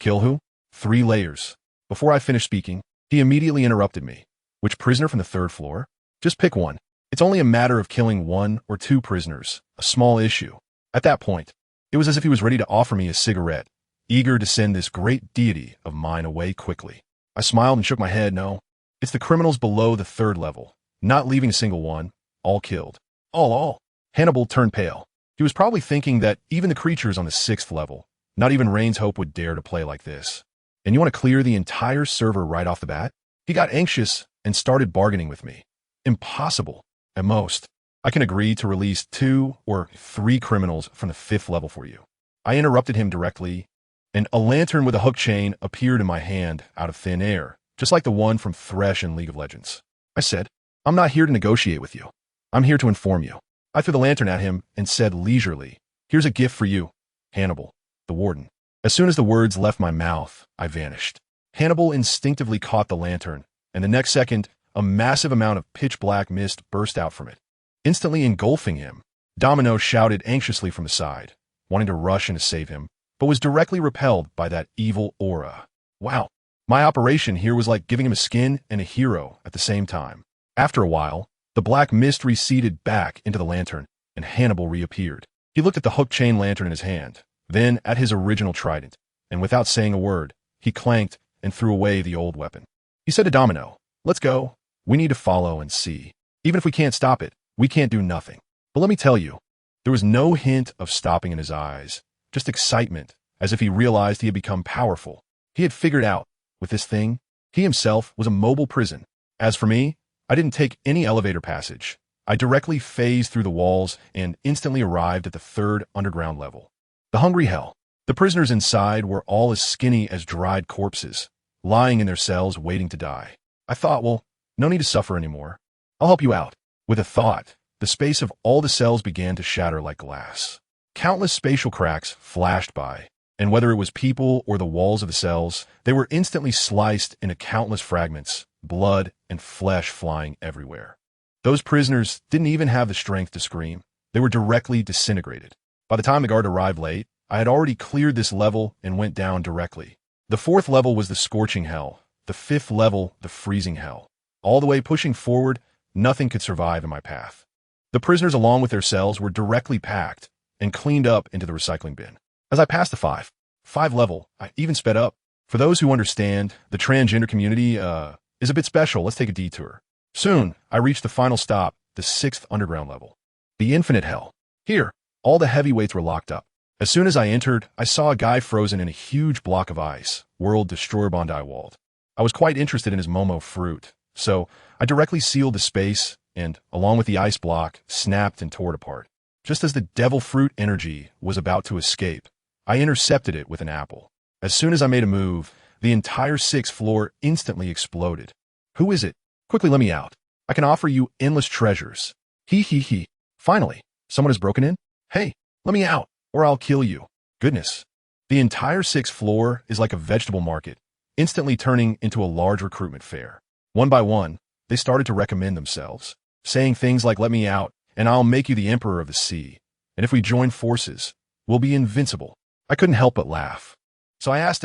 Kill who? 3 layers. Before I finished speaking, he immediately interrupted me. Which prisoner from the 3rd floor? Just pick one. It's only a matter of killing 1 or 2 prisoners, a small issue. At that point, it was as if he was ready to offer me a cigarette, eager to send this great deity of mine away quickly. I smiled and shook my head. No, it's the criminals below the 3rd level, not leaving a single one, all killed. All. Hannibal turned pale. He was probably thinking that even the creatures on the 6th level, not even Rain's Hope would dare to play like this. And you want to clear the entire server right off the bat? He got anxious and started bargaining with me. Impossible. At most, I can agree to release 2 or 3 criminals from the 5th level for you. I interrupted him directly, and a lantern with a hook chain appeared in my hand out of thin air, just like the one from Thresh in League of Legends. I said, I'm not here to negotiate with you. I'm here to inform you. I threw the lantern at him and said leisurely, Here's a gift for you, Hannibal, the warden. As soon as the words left my mouth, I vanished. Hannibal instinctively caught the lantern, and the next second, a massive amount of pitch-black mist burst out from it, instantly engulfing him. Domino shouted anxiously from the side, wanting to rush in to save him, but was directly repelled by that evil aura. Wow, my operation here was like giving him a skin and a hero at the same time. After a while, the black mist receded back into the lantern, and Hannibal reappeared. He looked at the hook chain lantern in his hand, then at his original trident, and without saying a word, he clanked and threw away the old weapon. He said to Domino, Let's go. We need to follow and see. Even if we can't stop it, we can't do nothing. But let me tell you, there was no hint of stopping in his eyes, just excitement, as if he realized he had become powerful. He had figured out, with this thing, he himself was a mobile prison. As for me, I didn't take any elevator passage. I directly phased through the walls and instantly arrived at the 3rd underground level. The hungry hell. The prisoners inside were all as skinny as dried corpses, lying in their cells waiting to die. I thought, well, no need to suffer anymore. I'll help you out. With a thought, the space of all the cells began to shatter like glass. Countless spatial cracks flashed by, and whether it was people or the walls of the cells, they were instantly sliced into countless fragments, blood and flesh flying everywhere. Those prisoners didn't even have the strength to scream. They were directly disintegrated. By the time the guard arrived late, I had already cleared this level and went down directly. The 4th level was the scorching hell, the 5th level the freezing hell. All the way pushing forward, nothing could survive in my path. The prisoners along with their cells were directly packed and cleaned up into the recycling bin. As I passed the 5 level, I even sped up. For those who understand, the transgender community is a bit special. Let's take a detour. Soon, I reached the final stop, the 6th underground level. The infinite hell. Here, all the heavyweights were locked up. As soon as I entered, I saw a guy frozen in a huge block of ice, World Destroyer Bard.As walled. I was quite interested in his Momo fruit, so I directly sealed the space and, along with the ice block, snapped and tore it apart. Just as the devil fruit energy was about to escape, I intercepted it with an apple. As soon as I made a move, the entire 6th floor instantly exploded. Who is it? Quickly let me out. I can offer you endless treasures. He. Finally, someone has broken in? Hey, let me out, or I'll kill you. Goodness. The entire 6th floor is like a vegetable market, instantly turning into a large recruitment fair. One by one, they started to recommend themselves, saying things like, let me out, and I'll make you the emperor of the sea. And if we join forces, we'll be invincible. I couldn't help but laugh. So I asked,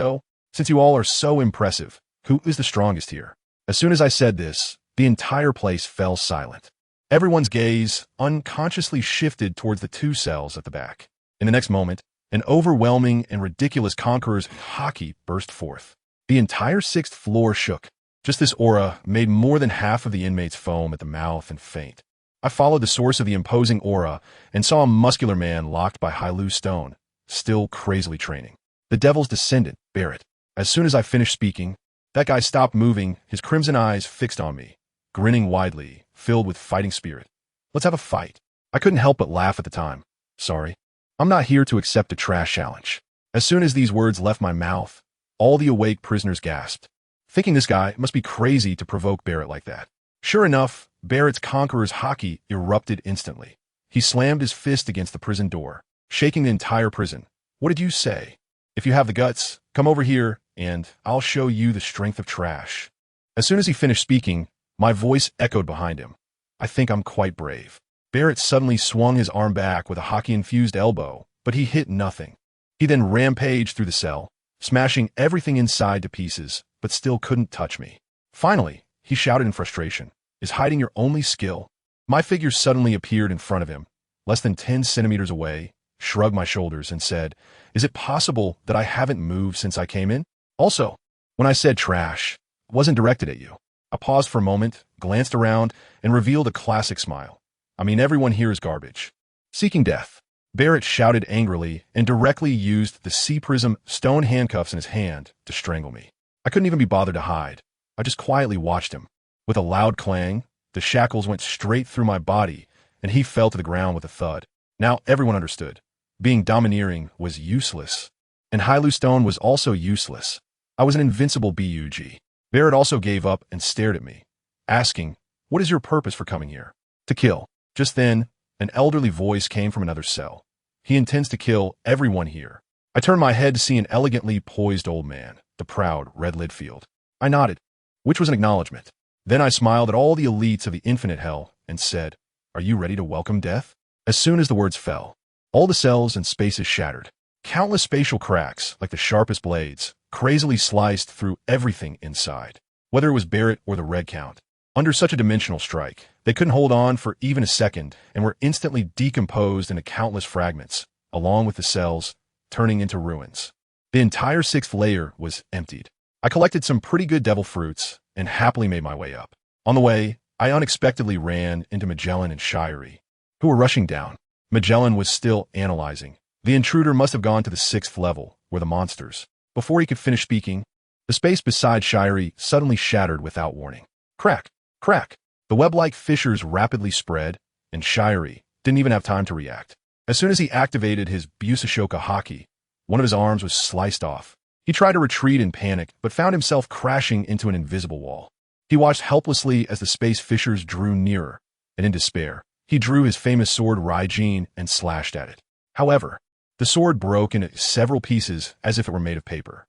since you all are so impressive, who is the strongest here? As soon as I said this, the entire place fell silent. Everyone's gaze unconsciously shifted towards the 2 cells at the back. In the next moment, an overwhelming and ridiculous conqueror's hockey burst forth. The entire 6th floor shook. Just this aura made more than half of the inmates foam at the mouth and faint. I followed the source of the imposing aura and saw a muscular man locked by Hailu stone, still crazily training. The devil's descendant, Barrett. As soon as I finished speaking, that guy stopped moving, his crimson eyes fixed on me, grinning widely, filled with fighting spirit. Let's have a fight. I couldn't help but laugh at the time. Sorry. I'm not here to accept a trash challenge. As soon as these words left my mouth, all the awake prisoners gasped, thinking this guy must be crazy to provoke Barrett like that. Sure enough, Barrett's conqueror's hockey erupted instantly. He slammed his fist against the prison door, shaking the entire prison. What did you say? If you have the guts, come over here, and I'll show you the strength of trash. As soon as he finished speaking, my voice echoed behind him. I think I'm quite brave. Barrett suddenly swung his arm back with a hockey-infused elbow, but he hit nothing. He then rampaged through the cell, smashing everything inside to pieces, but still couldn't touch me. Finally, he shouted in frustration, "Is hiding your only skill?" My figure suddenly appeared in front of him, less than 10 centimeters away, shrugged my shoulders, and said, "Is it possible that I haven't moved since I came in? Also, when I said trash, it wasn't directed at you." I paused for a moment, glanced around, and revealed a classic smile. "I mean, everyone here is garbage." Seeking death. Barrett shouted angrily and directly used the C-prism stone handcuffs in his hand to strangle me. I couldn't even be bothered to hide. I just quietly watched him. With a loud clang, the shackles went straight through my body, and he fell to the ground with a thud. Now everyone understood. Being domineering was useless, and Hailu Stone was also useless. I was an invincible BUG. Barrett also gave up and stared at me, asking, "What is your purpose for coming here?" "To kill." Just then, an elderly voice came from another cell. "He intends to kill everyone here." I turned my head to see an elegantly poised old man, the proud Red Lidfield. I nodded, which was an acknowledgement. Then I smiled at all the elites of the infinite hell and said, "Are you ready to welcome death?" As soon as the words fell, all the cells and spaces shattered. Countless spatial cracks, like the sharpest blades, crazily sliced through everything inside. Whether it was Barrett or the Red Count, under such a dimensional strike, they couldn't hold on for even a second and were instantly decomposed into countless fragments, along with the cells, turning into ruins. The entire 6th layer was emptied. I collected some pretty good devil fruits and happily made my way up. On the way, I unexpectedly ran into Magellan and Shirey, who were rushing down. Magellan was still analyzing. The intruder must have gone to the 6th level, where the monsters. Before he could finish speaking, the space beside Shirey suddenly shattered without warning. Crack! Crack! The web-like fissures rapidly spread, and Shirey didn't even have time to react. As soon as he activated his Busashoka Haki, one of his arms was sliced off. He tried to retreat in panic, but found himself crashing into an invisible wall. He watched helplessly as the space fissures drew nearer, and in despair, he drew his famous sword Raijin and slashed at it. However, the sword broke into several pieces as if it were made of paper.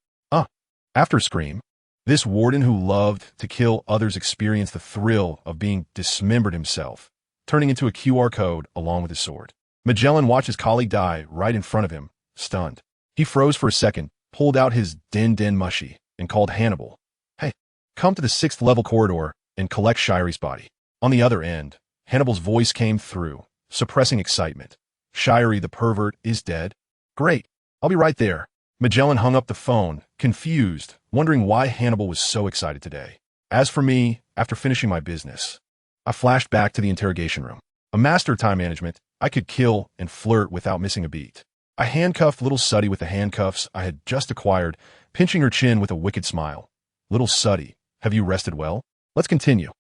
After a scream, this warden who loved to kill others experienced the thrill of being dismembered himself, turning into a QR code along with his sword. Magellan watched his colleague die right in front of him, stunned. He froze for a second, pulled out his Den Mushi, and called Hannibal. "Hey, come to the 6th level corridor and collect Shirey's body." On the other end, Hannibal's voice came through, suppressing excitement. "Shirey the pervert is dead?" "Great, I'll be right there." Magellan hung up the phone, confused, wondering why Hannibal was so excited today. As for me, after finishing my business, I flashed back to the interrogation room. A master of time management, I could kill and flirt without missing a beat. I handcuffed little Suddy with the handcuffs I had just acquired, pinching her chin with a wicked smile. "Little Suddy, have you rested well? Let's continue."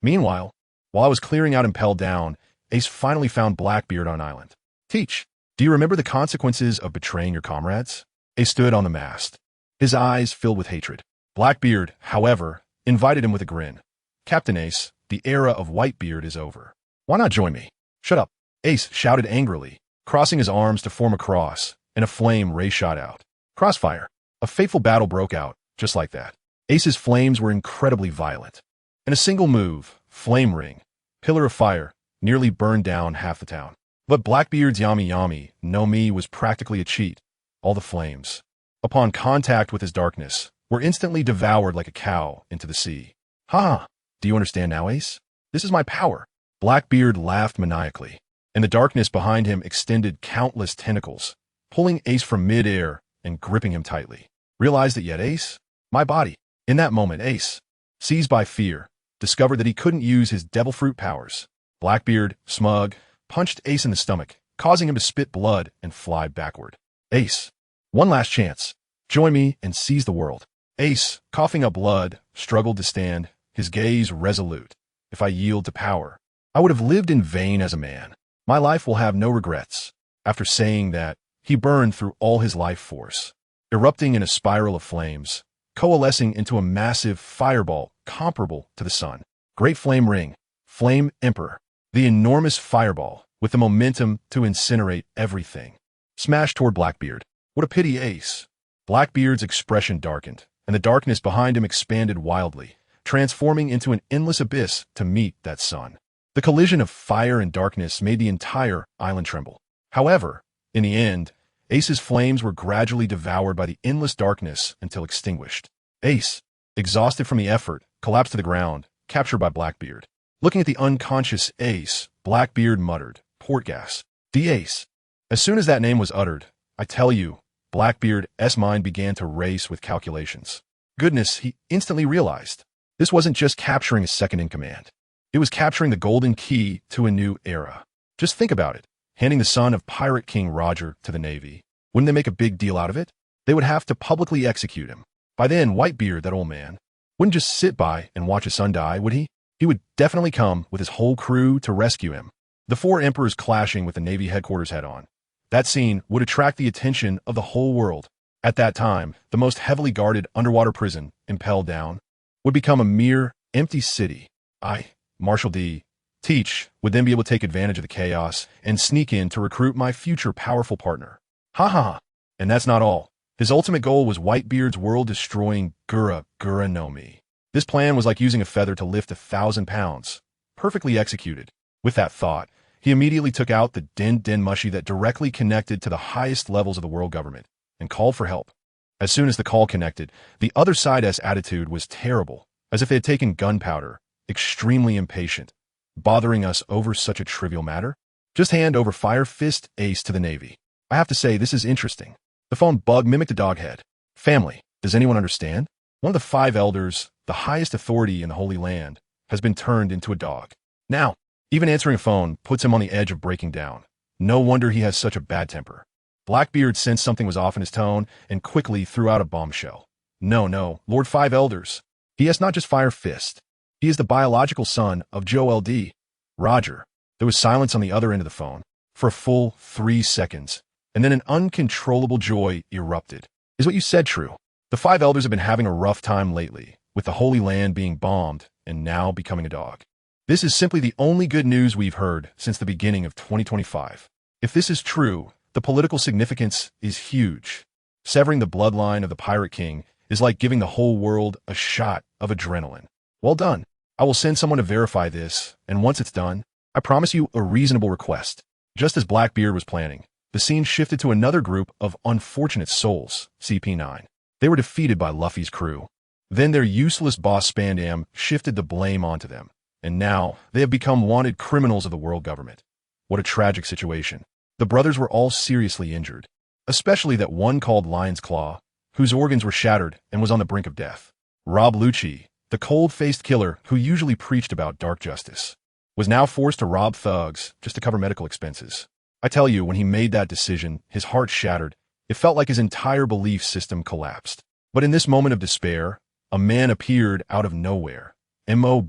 Meanwhile, while I was clearing out Impel Down, Ace finally found Blackbeard on island. "Teach, do you remember the consequences of betraying your comrades?" Ace stood on the mast, his eyes filled with hatred. Blackbeard, however, invited him with a grin. "Captain Ace, the era of Whitebeard is over. Why not join me?" "Shut up," Ace shouted angrily, crossing his arms to form a cross, and a flame ray shot out. Crossfire. A fateful battle broke out, just like that. Ace's flames were incredibly violent. In a single move, Flame Ring, Pillar of Fire, nearly burned down half the town. But Blackbeard's Yami Yami no Mi was practically a cheat. All the flames, upon contact with his darkness, were instantly devoured like a cow into the sea. "Ha! Do you understand now, Ace? This is my power." Blackbeard laughed maniacally, and the darkness behind him extended countless tentacles, pulling Ace from mid-air and gripping him tightly. "Realized it yet, Ace? My body." In that moment, Ace, seized by fear, discovered that he couldn't use his devil fruit powers. Blackbeard, smug, punched Ace in the stomach, causing him to spit blood and fly backward. "Ace, one last chance. Join me and seize the world." Ace, coughing up blood, struggled to stand, his gaze resolute. "If I yield to power, I would have lived in vain as a man. My life will have no regrets." After saying that, he burned through all his life force, erupting in a spiral of flames, coalescing into a massive fireball comparable to the sun. Great Flame Ring, Flame Emperor, the enormous fireball with the momentum to incinerate everything, smashed toward Blackbeard. "What a pity, Ace." Blackbeard's expression darkened, and the darkness behind him expanded wildly, transforming into an endless abyss to meet that sun. The collision of fire and darkness made the entire island tremble. However, in the end, Ace's flames were gradually devoured by the endless darkness until extinguished. Ace, exhausted from the effort, collapsed to the ground, captured by Blackbeard. Looking at the unconscious Ace, Blackbeard muttered, "Port gas. D-Ace." As soon as that name was uttered, I tell you, Blackbeard's mind began to race with calculations. Goodness, he instantly realized. This wasn't just capturing a second-in-command. It was capturing the golden key to a new era. Just think about it. Handing the son of Pirate King Roger to the Navy. Wouldn't they make a big deal out of it? They would have to publicly execute him. By then, Whitebeard, that old man, wouldn't just sit by and watch his son die, would he? He would definitely come with his whole crew to rescue him. The four emperors clashing with the Navy headquarters head-on. That scene would attract the attention of the whole world. At that time, the most heavily guarded underwater prison, impelled down, would become a mere empty city. Marshal D. Teach would then be able to take advantage of the chaos and sneak in to recruit my future powerful partner. Ha ha ha. And that's not all. His ultimate goal was Whitebeard's world-destroying Gura no Mi. This plan was like using a feather to lift 1,000 pounds. Perfectly executed. With that thought, he immediately took out the Den Mushi that directly connected to the highest levels of the world government and called for help. As soon as the call connected, the other side's attitude was terrible, as if they had taken gunpowder, extremely impatient. Bothering us over such a trivial matter? Just hand over Fire Fist Ace to the Navy. I have to say, this is interesting. The phone bug mimicked a dog head. Family, does anyone understand? One of the 5 elders, the highest authority in the Holy Land, has been turned into a dog. Now, even answering a phone puts him on the edge of breaking down. No wonder he has such a bad temper. Blackbeard sensed something was off in his tone and quickly threw out a bombshell. No, Lord 5 Elders. He has not just Fire Fist. He is the biological son of Joe L.D. Roger. There was silence on the other end of the phone for a full 3 seconds, and then an uncontrollable joy erupted. Is what you said true? The 5 Elders have been having a rough time lately, with the Holy Land being bombed and now becoming a dog. This is simply the only good news we've heard since the beginning of 2025. If this is true, the political significance is huge. Severing the bloodline of the Pirate King is like giving the whole world a shot of adrenaline. Well done. I will send someone to verify this, and once it's done, I promise you a reasonable request. Just as Blackbeard was planning, the scene shifted to another group of unfortunate souls, CP9. They were defeated by Luffy's crew. Then their useless boss Spandam shifted the blame onto them, and now they have become wanted criminals of the world government. What a tragic situation. The brothers were all seriously injured, especially that one called Lion's Claw, whose organs were shattered and was on the brink of death. Rob Lucci, the cold-faced killer who usually preached about dark justice, was now forced to rob thugs just to cover medical expenses. I tell you, when he made that decision, his heart shattered. It felt like his entire belief system collapsed. But in this moment of despair, a man appeared out of nowhere, M.O.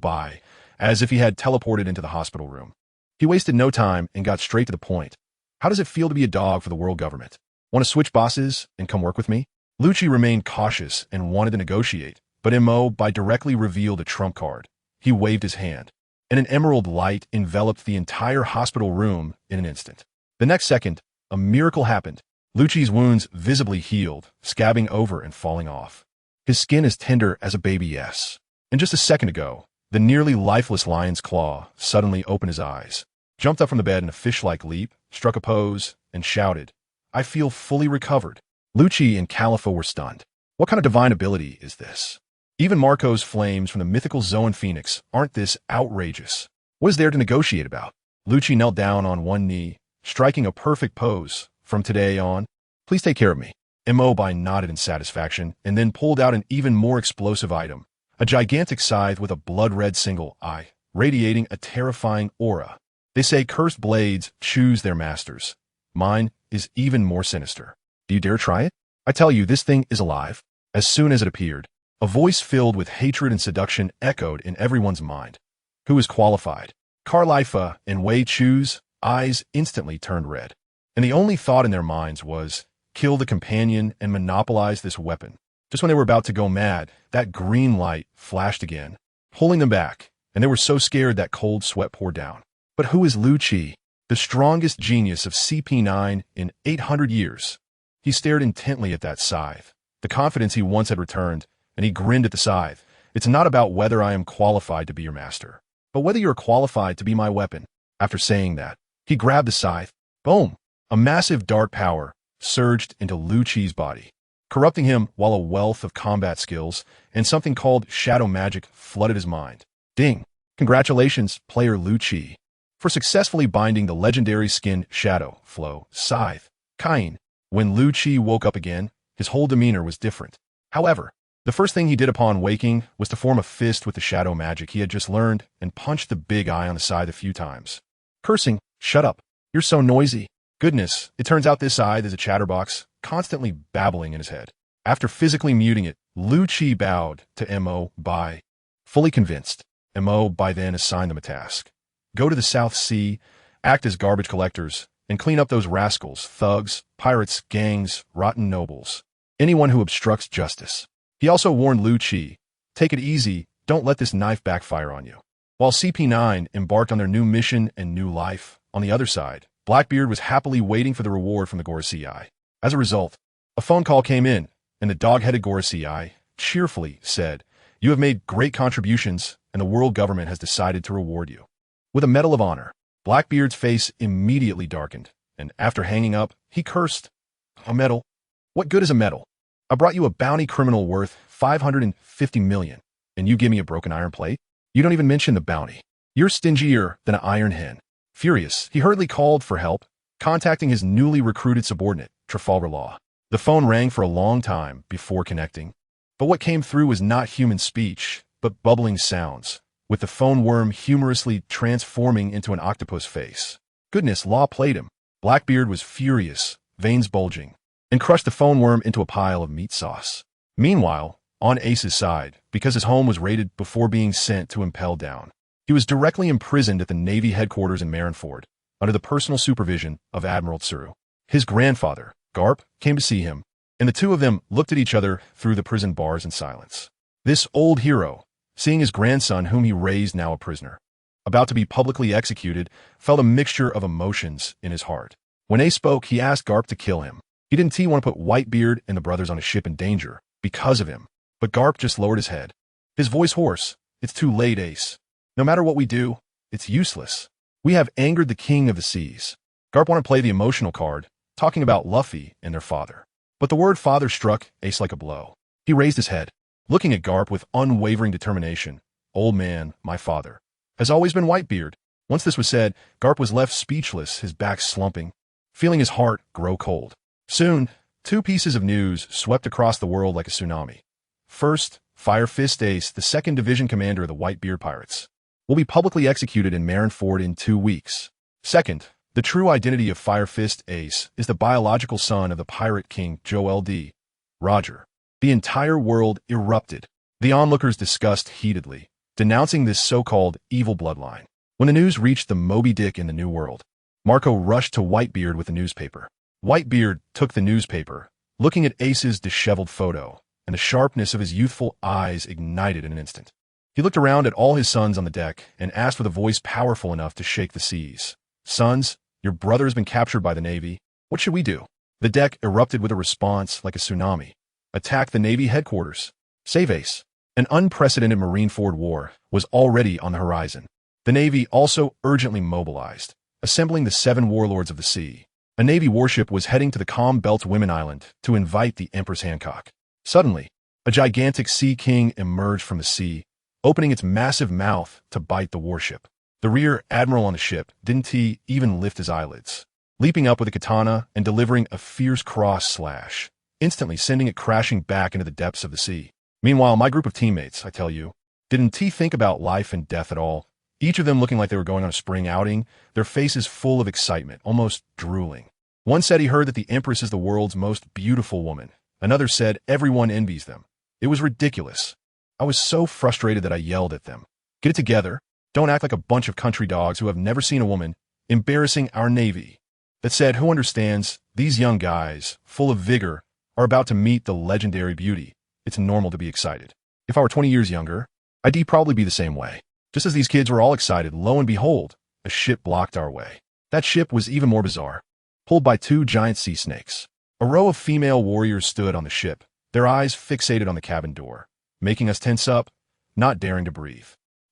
as if he had teleported into the hospital room. He wasted no time and got straight to the point. How does it feel to be a dog for the world government? Want to switch bosses and come work with me? Lucci remained cautious and wanted to negotiate, but M.O. directly revealed a trump card. He waved his hand, and an emerald light enveloped the entire hospital room in an instant. The next second, a miracle happened. Lucci's wounds visibly healed, scabbing over and falling off. His skin as tender as a baby's. And just a second ago, the nearly lifeless Lion's Claw suddenly opened his eyes, jumped up from the bed in a fish-like leap, struck a pose, and shouted, "I feel fully recovered." Lucci and Califo were stunned. What kind of divine ability is this? Even Marco's flames from the mythical Zoan Phoenix aren't this outrageous. What is there to negotiate about? Lucci knelt down on one knee, striking a perfect pose. From today on, please take care of me. M.O. nodded in satisfaction and then pulled out an even more explosive item, a gigantic scythe with a blood-red single eye, radiating a terrifying aura. They say cursed blades choose their masters. Mine is even more sinister. Do you dare try it? I tell you, this thing is alive. As soon as it appeared, a voice filled with hatred and seduction echoed in everyone's mind. Who is qualified? Carlifa and Wei Chu's eyes instantly turned red, and the only thought in their minds was, kill the companion and monopolize this weapon. Just when they were about to go mad, that green light flashed again, pulling them back, and they were so scared that cold sweat poured down. But who is Lucci, the strongest genius of CP9 in 800 years? He stared intently at that scythe, the confidence he once had returned, and he grinned at the scythe. It's not about whether I am qualified to be your master, but whether you're qualified to be my weapon. After saying that, he grabbed the scythe. Boom! A massive dark power surged into Liu Qi's body, corrupting him while a wealth of combat skills and something called shadow magic flooded his mind. Ding! Congratulations, player Liu Qi, for successfully binding the legendary skin shadow flow scythe. Kain. When Liu Qi woke up again, his whole demeanor was different. However, the first thing he did upon waking was to form a fist with the shadow magic he had just learned and punch the big eye on the side a few times. Cursing, "Shut up. You're so noisy." Goodness, it turns out this eye is a chatterbox, constantly babbling in his head. After physically muting it, Liu Qi bowed to Mo Bai. Fully convinced, Mo Bai then assigned them a task. Go to the South Sea, act as garbage collectors, and clean up those rascals, thugs, pirates, gangs, rotten nobles, anyone who obstructs justice. He also warned Liu Qi, take it easy, don't let this knife backfire on you. While CP9 embarked on their new mission and new life, on the other side, Blackbeard was happily waiting for the reward from the Gorosei. As a result, a phone call came in, and the dog-headed Gorosei cheerfully said, "You have made great contributions, and the world government has decided to reward you with a Medal of Honor." Blackbeard's face immediately darkened, and after hanging up, he cursed. "A medal? What good is a medal? I brought you a bounty criminal worth 550 million, and you give me a broken iron plate? You don't even mention the bounty. You're stingier than an iron hen." Furious, he hurriedly called for help, contacting his newly recruited subordinate, Trafalgar Law. The phone rang for a long time before connecting, but what came through was not human speech, but bubbling sounds, with the phone worm humorously transforming into an octopus face. Goodness, Law played him. Blackbeard was furious, veins bulging, and crushed the phone worm into a pile of meat sauce. Meanwhile, on Ace's side, because his home was raided before being sent to impel down, he was directly imprisoned at the Navy headquarters in Marineford, under the personal supervision of Admiral Tsuru. His grandfather, Garp, came to see him, and the two of them looked at each other through the prison bars in silence. This old hero, seeing his grandson whom he raised now a prisoner, about to be publicly executed, felt a mixture of emotions in his heart. When Ace spoke, he asked Garp to kill him. He didn't want to put Whitebeard and the brothers on a ship in danger because of him, but Garp just lowered his head. His voice hoarse. "It's too late, Ace. No matter what we do, it's useless. We have angered the king of the seas." Garp wanted to play the emotional card, talking about Luffy and their father. But the word father struck Ace like a blow. He raised his head, looking at Garp with unwavering determination. "Old man, my father, has always been Whitebeard." Once this was said, Garp was left speechless, his back slumping, feeling his heart grow cold. Soon, two pieces of news swept across the world like a tsunami. First, Fire Fist Ace, the 2nd Division commander of the Whitebeard Pirates, will be publicly executed in Marineford in 2 weeks. Second, the true identity of Fire Fist Ace is the biological son of the Pirate King Joel D. Roger. The entire world erupted. The onlookers discussed heatedly, denouncing this so-called evil bloodline. When the news reached the Moby Dick in the New World, Marco rushed to Whitebeard with the newspaper. Whitebeard took the newspaper, looking at Ace's disheveled photo, and the sharpness of his youthful eyes ignited in an instant. He looked around at all his sons on the deck and asked with a voice powerful enough to shake the seas. "Sons, your brother has been captured by the Navy. What should we do?" The deck erupted with a response like a tsunami. Attack the Navy headquarters. Save Ace. An unprecedented Marineford war was already on the horizon. The Navy also urgently mobilized, assembling the 7 warlords of the sea. A Navy warship was heading to the Calm Belt Women Island to invite the Empress Hancock. Suddenly, a gigantic sea king emerged from the sea, opening its massive mouth to bite the warship. The rear admiral on the ship didn't even lift his eyelids, leaping up with a katana and delivering a fierce cross slash, instantly sending it crashing back into the depths of the sea. Meanwhile, my group of teammates, I tell you, didn't think about life and death at all, each of them looking like they were going on a spring outing, their faces full of excitement, almost drooling. One said he heard that the Empress is the world's most beautiful woman. Another said everyone envies them. It was ridiculous. I was so frustrated that I yelled at them. "Get it together. Don't act like a bunch of country dogs who have never seen a woman, embarrassing our Navy." That said, who understands? These young guys, full of vigor, are about to meet the legendary beauty. It's normal to be excited. If I were 20 years younger, I'd probably be the same way. Just as these kids were all excited, lo and behold, a ship blocked our way. That ship was even more bizarre, pulled by 2 giant sea snakes. A row of female warriors stood on the ship, their eyes fixated on the cabin door, making us tense up, not daring to breathe.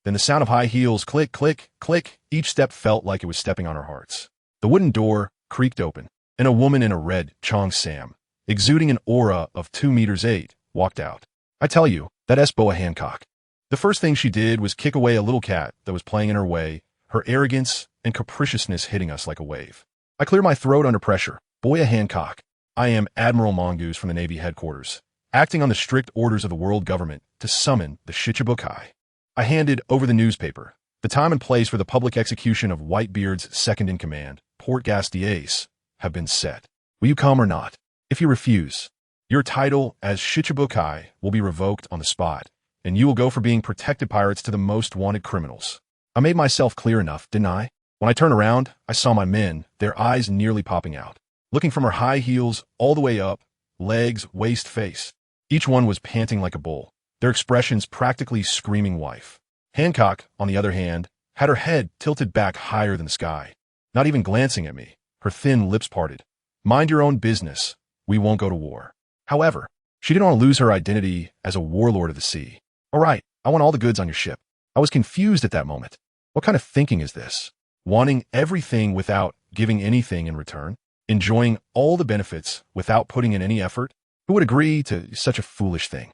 Then the sound of high heels click, click, click. Each step felt like it was stepping on our hearts. The wooden door creaked open, and a woman in a red Chong Sam, exuding an aura of 2 meters 8, walked out. I tell you, that Boa Hancock. The first thing she did was kick away a little cat that was playing in her way, her arrogance and capriciousness hitting us like a wave. I cleared my throat under pressure. Boya Hancock. I am Admiral Mongoose from the Navy headquarters, acting on the strict orders of the world government to summon the Shichibukai. I handed over the newspaper. The time and place for the public execution of Whitebeard's second-in-command, Bard.As, have been set. Will you come or not? If you refuse, your title as Shichibukai will be revoked on the spot, and you will go for being protected pirates to the most wanted criminals. I made myself clear enough, didn't I? When I turned around, I saw my men, their eyes nearly popping out, looking from her high heels all the way up, legs, waist, face. Each one was panting like a bull, their expressions practically screaming wife. Hancock, on the other hand, had her head tilted back higher than the sky, not even glancing at me, her thin lips parted. Mind your own business. We won't go to war. However, she didn't want to lose her identity as a warlord of the sea. All right, I want all the goods on your ship. I was confused at that moment. What kind of thinking is this? Wanting everything without giving anything in return? Enjoying all the benefits without putting in any effort? Who would agree to such a foolish thing?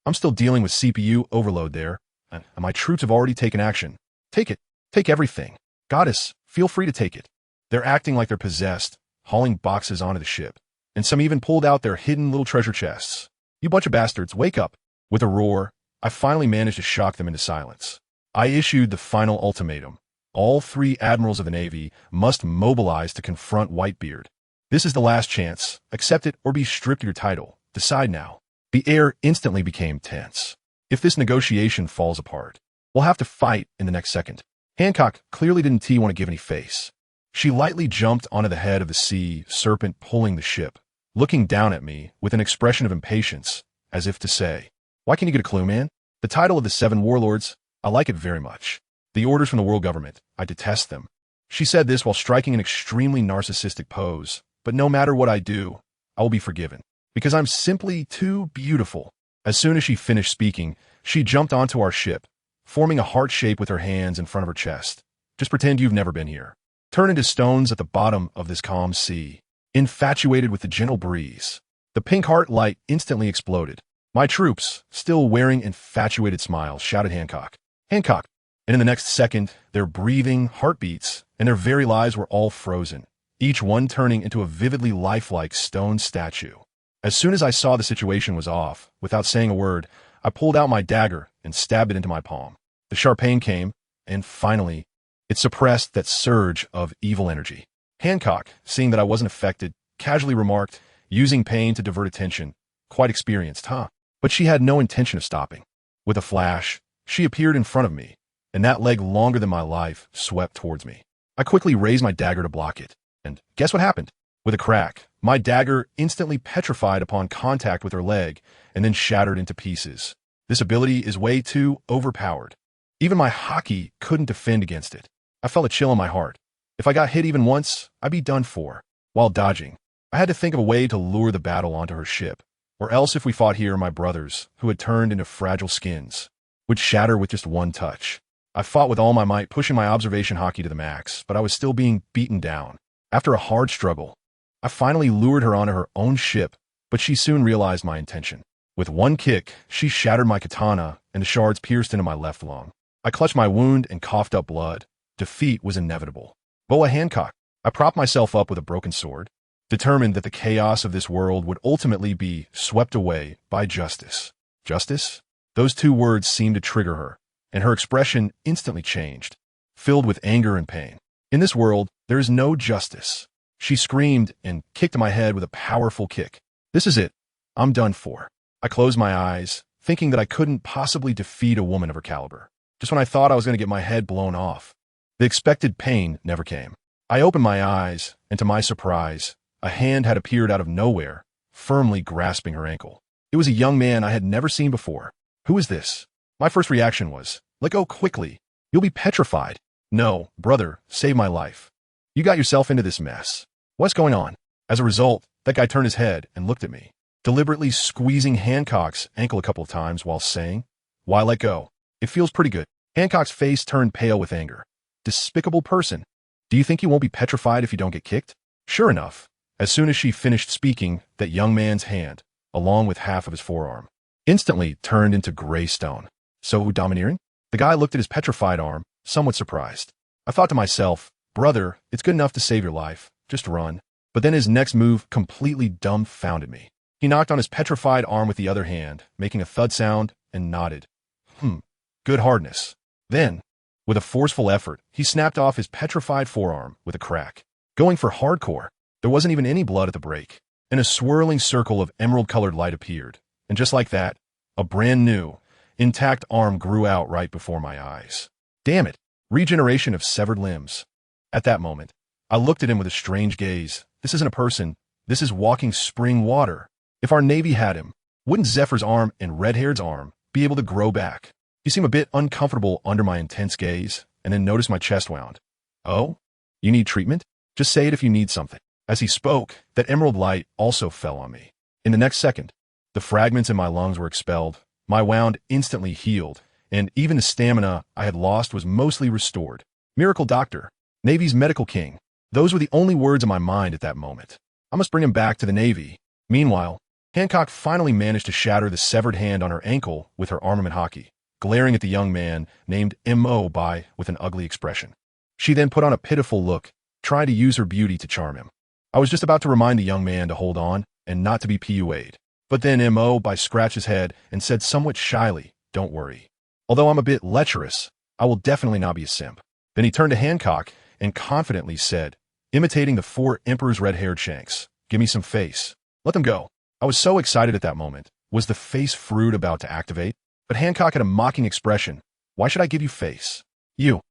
I'm still dealing with CPU overload there, and my troops have already taken action. Take it. Take everything. Goddess, feel free to take it. They're acting like they're possessed, hauling boxes onto the ship, and some even pulled out their hidden little treasure chests. You bunch of bastards, wake up. With a roar, I finally managed to shock them into silence. I issued the final ultimatum. All 3 admirals of the Navy must mobilize to confront Whitebeard. This is the last chance. Accept it or be stripped of your title. Decide now. The air instantly became tense. If this negotiation falls apart, we'll have to fight in the next second. Hancock clearly didn't want to give any face. She lightly jumped onto the head of the sea serpent pulling the ship, looking down at me with an expression of impatience, as if to say, "Why can't you get a clue, man? The title of the 7 warlords, I like it very much. The orders from the world government, I detest them." She said this while striking an extremely narcissistic pose, but no matter what I do, I will be forgiven, because I'm simply too beautiful. As soon as she finished speaking, she jumped onto our ship, forming a heart shape with her hands in front of her chest. Just pretend you've never been here. Turn into stones at the bottom of this calm sea, infatuated with the gentle breeze. The pink heart light instantly exploded. My troops, still wearing infatuated smiles, shouted Hancock. Hancock! And in the next second, their breathing, heartbeats, and their very lives were all frozen, each one turning into a vividly lifelike stone statue. As soon as I saw the situation was off, without saying a word, I pulled out my dagger and stabbed it into my palm. The sharp pain came, and finally, it suppressed that surge of evil energy. Hancock, seeing that I wasn't affected, casually remarked, using pain to divert attention, "Quite experienced, huh?" But she had no intention of stopping. With a flash, she appeared in front of me, and that leg longer than my life swept towards me. I quickly raised my dagger to block it, and guess what happened? With a crack, my dagger instantly petrified upon contact with her leg and then shattered into pieces. This ability is way too overpowered. Even my hockey couldn't defend against it. I felt a chill in my heart. If I got hit even once, I'd be done for. While dodging, I had to think of a way to lure the battle onto her ship, or else if we fought here, my brothers, who had turned into fragile skins, would shatter with just one touch. I fought with all my might, pushing my observation hockey to the max, but I was still being beaten down. After a hard struggle, I finally lured her onto her own ship, but she soon realized my intention. With one kick, she shattered my katana, and the shards pierced into my left lung. I clutched my wound and coughed up blood. Defeat was inevitable. Boa Hancock. I propped myself up with a broken sword, determined that the chaos of this world would ultimately be swept away by justice. Justice? Those 2 words seemed to trigger her, and her expression instantly changed, filled with anger and pain. In this world, there is no justice. She screamed and kicked my head with a powerful kick. This is it. I'm done for. I closed my eyes, thinking that I couldn't possibly defeat a woman of her caliber. Just when I thought I was going to get my head blown off, the expected pain never came. I opened my eyes, and to my surprise, a hand had appeared out of nowhere, firmly grasping her ankle. It was a young man I had never seen before. Who is this? My first reaction was, let go quickly. You'll be petrified. No, brother, save my life. You got yourself into this mess. What's going on? As a result, that guy turned his head and looked at me, deliberately squeezing Hancock's ankle a couple of times while saying, "Why let go? It feels pretty good." Hancock's face turned pale with anger. Despicable person. Do you think you won't be petrified if you don't get kicked? Sure enough, as soon as she finished speaking, that young man's hand, along with half of his forearm, instantly turned into gray stone. So domineering? The guy looked at his petrified arm, somewhat surprised. I thought to myself, brother, it's good enough to save your life. Just run. But then his next move completely dumbfounded me. He knocked on his petrified arm with the other hand, making a thud sound, and nodded. Good hardness. Then, with a forceful effort, he snapped off his petrified forearm with a crack. Going for hardcore, there wasn't even any blood at the break, and a swirling circle of emerald-colored light appeared. And just like that, a brand new, intact arm grew out right before my eyes. Damn it! Regeneration of severed limbs. At that moment, I looked at him with a strange gaze. This isn't a person. This is walking spring water. If our Navy had him, wouldn't Zephyr's arm and Redhaired's arm be able to grow back? You seem a bit uncomfortable under my intense gaze, and then noticed my chest wound. Oh? You need treatment? Just say it if you need something. As he spoke, that emerald light also fell on me. In the next second, the fragments in my lungs were expelled, my wound instantly healed, and even the stamina I had lost was mostly restored. Miracle Doctor, Navy's medical king. Those were the only words in my mind at that moment. I must bring him back to the Navy. Meanwhile, Hancock finally managed to shatter the severed hand on her ankle with her armament hockey, glaring at the young man named M.O. with an ugly expression. She then put on a pitiful look, trying to use her beauty to charm him. I was just about to remind the young man to hold on and not to be PUA'd. But then M.O. scratched his head and said somewhat shyly, "Don't worry. Although I'm a bit lecherous, I will definitely not be a simp." Then he turned to Hancock and confidently said, imitating the 4 Emperor's red-haired shanks, "Give me some face. Let them go." I was so excited at that moment. Was the face fruit about to activate? But Hancock had a mocking expression. "Why should I give you face? You."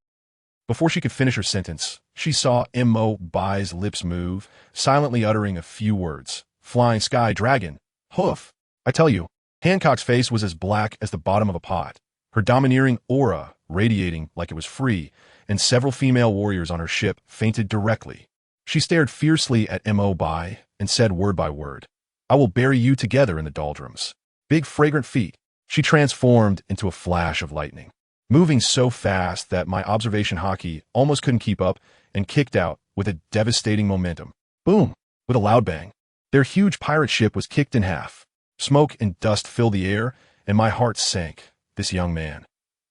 Before she could finish her sentence, she saw M.O. Bai's lips move, silently uttering a few words. Flying sky dragon. Hoof. I tell you, Hancock's face was as black as the bottom of a pot, her domineering aura radiating like it was free, and several female warriors on her ship fainted directly. She stared fiercely at M.O. Bai and said word by word, "I will bury you together in the doldrums." Big fragrant feet. She transformed into a flash of lightning, moving so fast that my observation hockey almost couldn't keep up, and kicked out with a devastating momentum. Boom! With a loud bang, their huge pirate ship was kicked in half. Smoke and dust filled the air, and my heart sank. This young man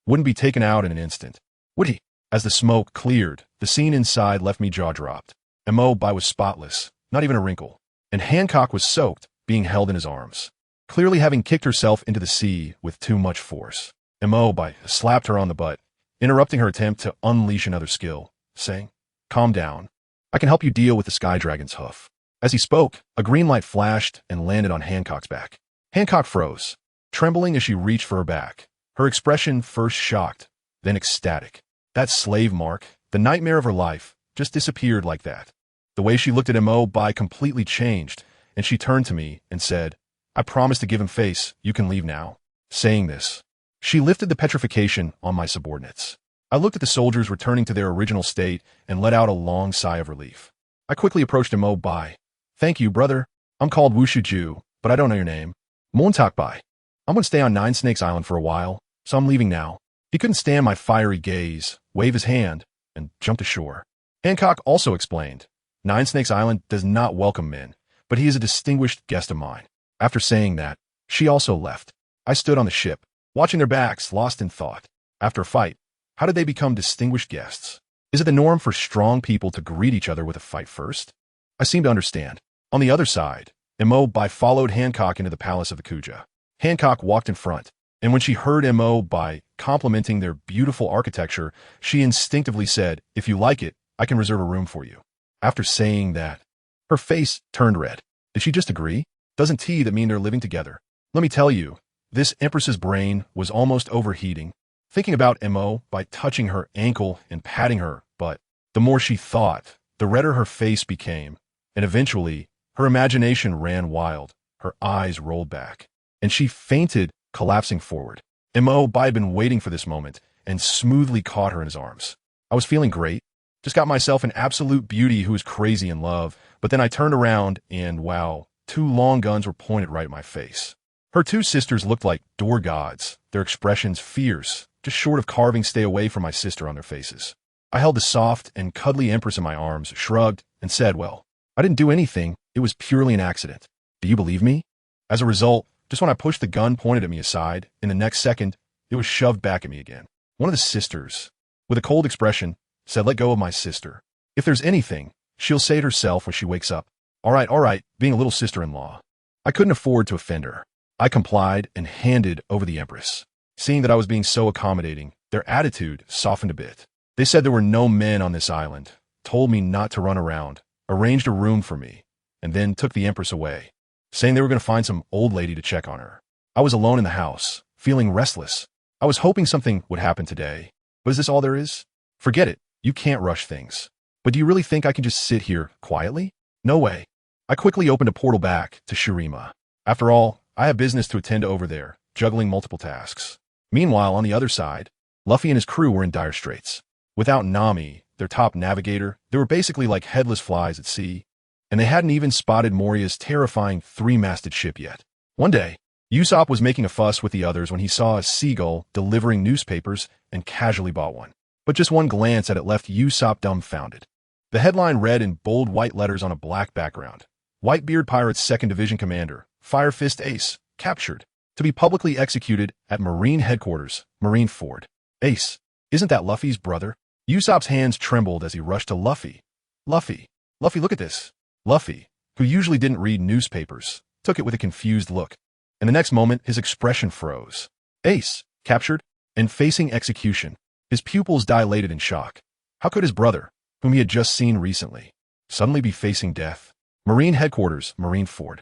wouldn't be taken out in an instant, would he? As the smoke cleared, the scene inside left me jaw-dropped. M.O. Bai was spotless, not even a wrinkle, and Hancock was soaked, being held in his arms, clearly having kicked herself into the sea with too much force. M.O. Bai slapped her on the butt, interrupting her attempt to unleash another skill, saying, "Calm down. I can help you deal with the Sky Dragon's hoof." As he spoke, a green light flashed and landed on Hancock's back. Hancock froze, trembling as she reached for her back, her expression first shocked, then ecstatic. That slave mark, the nightmare of her life, just disappeared like that. The way she looked at M.O. Bai completely changed, and she turned to me and said, "I promise to give him face. You can leave now." Saying this, she lifted the petrification on my subordinates. I looked at the soldiers returning to their original state and let out a long sigh of relief. I quickly approached M.O. Bai. "Thank you, brother. I'm called Wushuju, but I don't know your name." "Montak Bai. I'm going to stay on Nine Snakes Island for a while, so I'm leaving now." He couldn't stand my fiery gaze, waved his hand, and jumped ashore. Hancock also explained, "Nine Snakes Island does not welcome men, but he is a distinguished guest of mine." After saying that, she also left. I stood on the ship, watching their backs, lost in thought. After a fight, how did they become distinguished guests? Is it the norm for strong people to greet each other with a fight first? I seem to understand. On the other side, M.O. Bai followed Hancock into the palace of the Kuja. Hancock walked in front, and when she heard M.O. Bai complimenting their beautiful architecture, she instinctively said, "If you like it, I can reserve a room for you." After saying that, her face turned red. Did she just agree? Doesn't tea that mean they're living together? Let me tell you, this Empress's brain was almost overheating, thinking about M.O. by touching her ankle and patting her, but the more she thought, the redder her face became, and eventually, her imagination ran wild, her eyes rolled back, and she fainted, collapsing forward. M.O. Bai had been waiting for this moment, and smoothly caught her in his arms. I was feeling great, just got myself an absolute beauty who was crazy in love, but then I turned around and, wow, 2 long guns were pointed right at my face. Her 2 sisters looked like door gods, their expressions fierce, just short of carving "Stay away from my sister" on their faces. I held the soft and cuddly Empress in my arms, shrugged, and said, "Well, I didn't do anything. It was purely an accident. Do you believe me?" As a result, just when I pushed the gun pointed at me aside, in the next second, it was shoved back at me again. One of the sisters, with a cold expression, said, "Let go of my sister. If there's anything, she'll say it herself when she wakes up." All right, being a little sister-in-law. I couldn't afford to offend her. I complied and handed over the Empress. Seeing that I was being so accommodating, their attitude softened a bit. They said there were no men on this island, told me not to run around, arranged a room for me, and then took the Empress away, saying they were going to find some old lady to check on her. I was alone in the house, feeling restless. I was hoping something would happen today. But is this all there is? Forget it. You can't rush things. But do you really think I can just sit here quietly? No way. I quickly opened a portal back to Shurima. After all, I have business to attend to over there, juggling multiple tasks. Meanwhile, on the other side, Luffy and his crew were in dire straits. Without Nami, their top navigator, they were basically like headless flies at sea, and they hadn't even spotted Moria's terrifying three-masted ship yet. One day, Usopp was making a fuss with the others when he saw a seagull delivering newspapers and casually bought one. But just one glance at it left Usopp dumbfounded. The headline read in bold white letters on a black background: "Whitebeard Pirates 2nd Division Commander, Fire Fist Ace, captured, to be publicly executed at Marine Headquarters, Marineford." Ace, isn't that Luffy's brother? Usopp's hands trembled as he rushed to Luffy. Luffy, look at this." Luffy, who usually didn't read newspapers, took it with a confused look, and the next moment his expression froze. Ace, captured, and facing execution. His pupils dilated in shock. How could his brother, whom he had just seen recently, suddenly be facing death? Marine Headquarters, Marineford.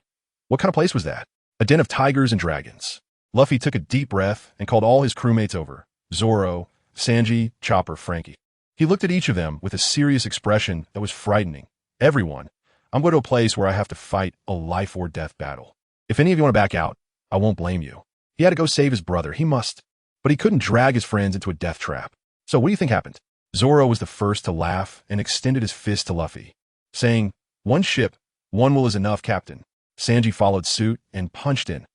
What kind of place was that? A den of tigers and dragons. Luffy took a deep breath and called all his crewmates over: Zoro, Sanji, Chopper, Frankie. He looked at each of them with a serious expression that was frightening. "Everyone, I'm going to a place where I have to fight a life-or-death battle. If any of you want to back out, I won't blame you." He had to go save his brother. He must. But he couldn't drag his friends into a death trap. So what do you think happened? Zoro was the first to laugh and extended his fist to Luffy, saying, "One ship, one will is enough, Captain." Sanji followed suit and punched in.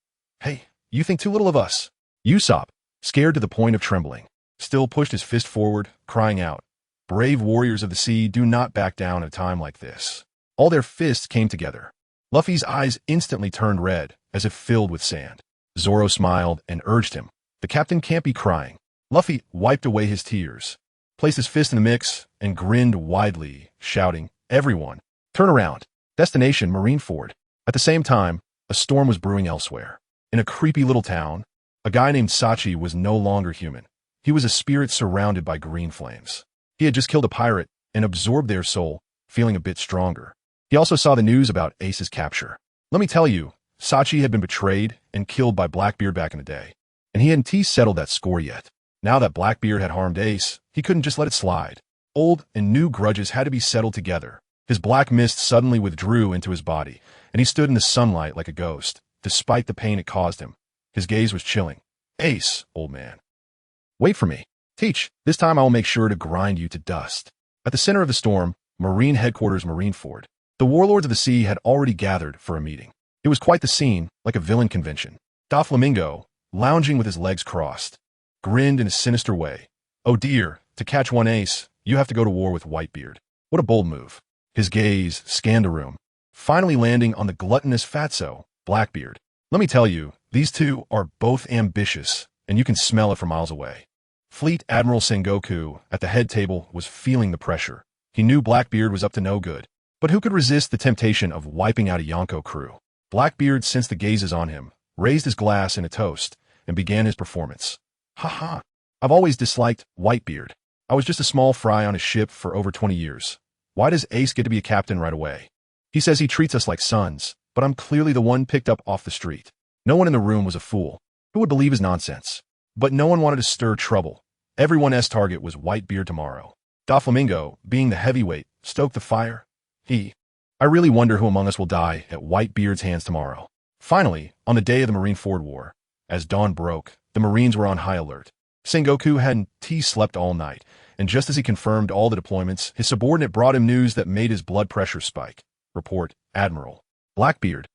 "Hey, you think too little of us." Usopp, scared to the point of trembling, still pushed his fist forward, crying out, "Brave warriors of the sea do not back down at a time like this." All their fists came together. Luffy's eyes instantly turned red, as if filled with sand. Zoro smiled and urged him, "The captain can't be crying." Luffy wiped away his tears, placed his fist in the mix, and grinned widely, shouting, "Everyone, turn around. Destination Marineford." At the same time, a storm was brewing elsewhere. In a creepy little town, a guy named Sachi was no longer human. He was a spirit surrounded by green flames. He had just killed a pirate and absorbed their soul, feeling a bit stronger. He also saw the news about Ace's capture. Let me tell you, Sachi had been betrayed and killed by Blackbeard back in the day, and he hadn't settled that score yet. Now that Blackbeard had harmed Ace, he couldn't just let it slide. Old and new grudges had to be settled together. His black mist suddenly withdrew into his body, and he stood in the sunlight like a ghost, despite the pain it caused him. His gaze was chilling. "Ace, old man. Wait for me. Teach, this time I will make sure to grind you to dust." At the center of the storm, Marine Headquarters Marineford, the warlords of the sea had already gathered for a meeting. It was quite the scene, like a villain convention. Doflamingo, lounging with his legs crossed, grinned in a sinister way. "Oh dear, to catch one Ace, you have to go to war with Whitebeard. What a bold move." His gaze scanned the room, finally landing on the gluttonous fatso, Blackbeard. "Let me tell you, these two are both ambitious, and you can smell it from miles away." Fleet Admiral Sengoku, at the head table, was feeling the pressure. He knew Blackbeard was up to no good, but who could resist the temptation of wiping out a Yonko crew? Blackbeard sensed the gazes on him, raised his glass in a toast, and began his performance. "Ha ha, I've always disliked Whitebeard. I was just a small fry on his ship for over 20 years. Why does Ace get to be a captain right away? He says he treats us like sons, but I'm clearly the one picked up off the street." No one in the room was a fool. Who would believe his nonsense? But no one wanted to stir trouble. Everyone's target was Whitebeard tomorrow. Doflamingo, being the heavyweight, stoked the fire. I really wonder who among us will die at Whitebeard's hands tomorrow." Finally, on the day of the Marineford War, as dawn broke, the Marines were on high alert. Sengoku hadn't slept all night, and just as he confirmed all the deployments, his subordinate brought him news that made his blood pressure spike. Report, Admiral. Blackbeard.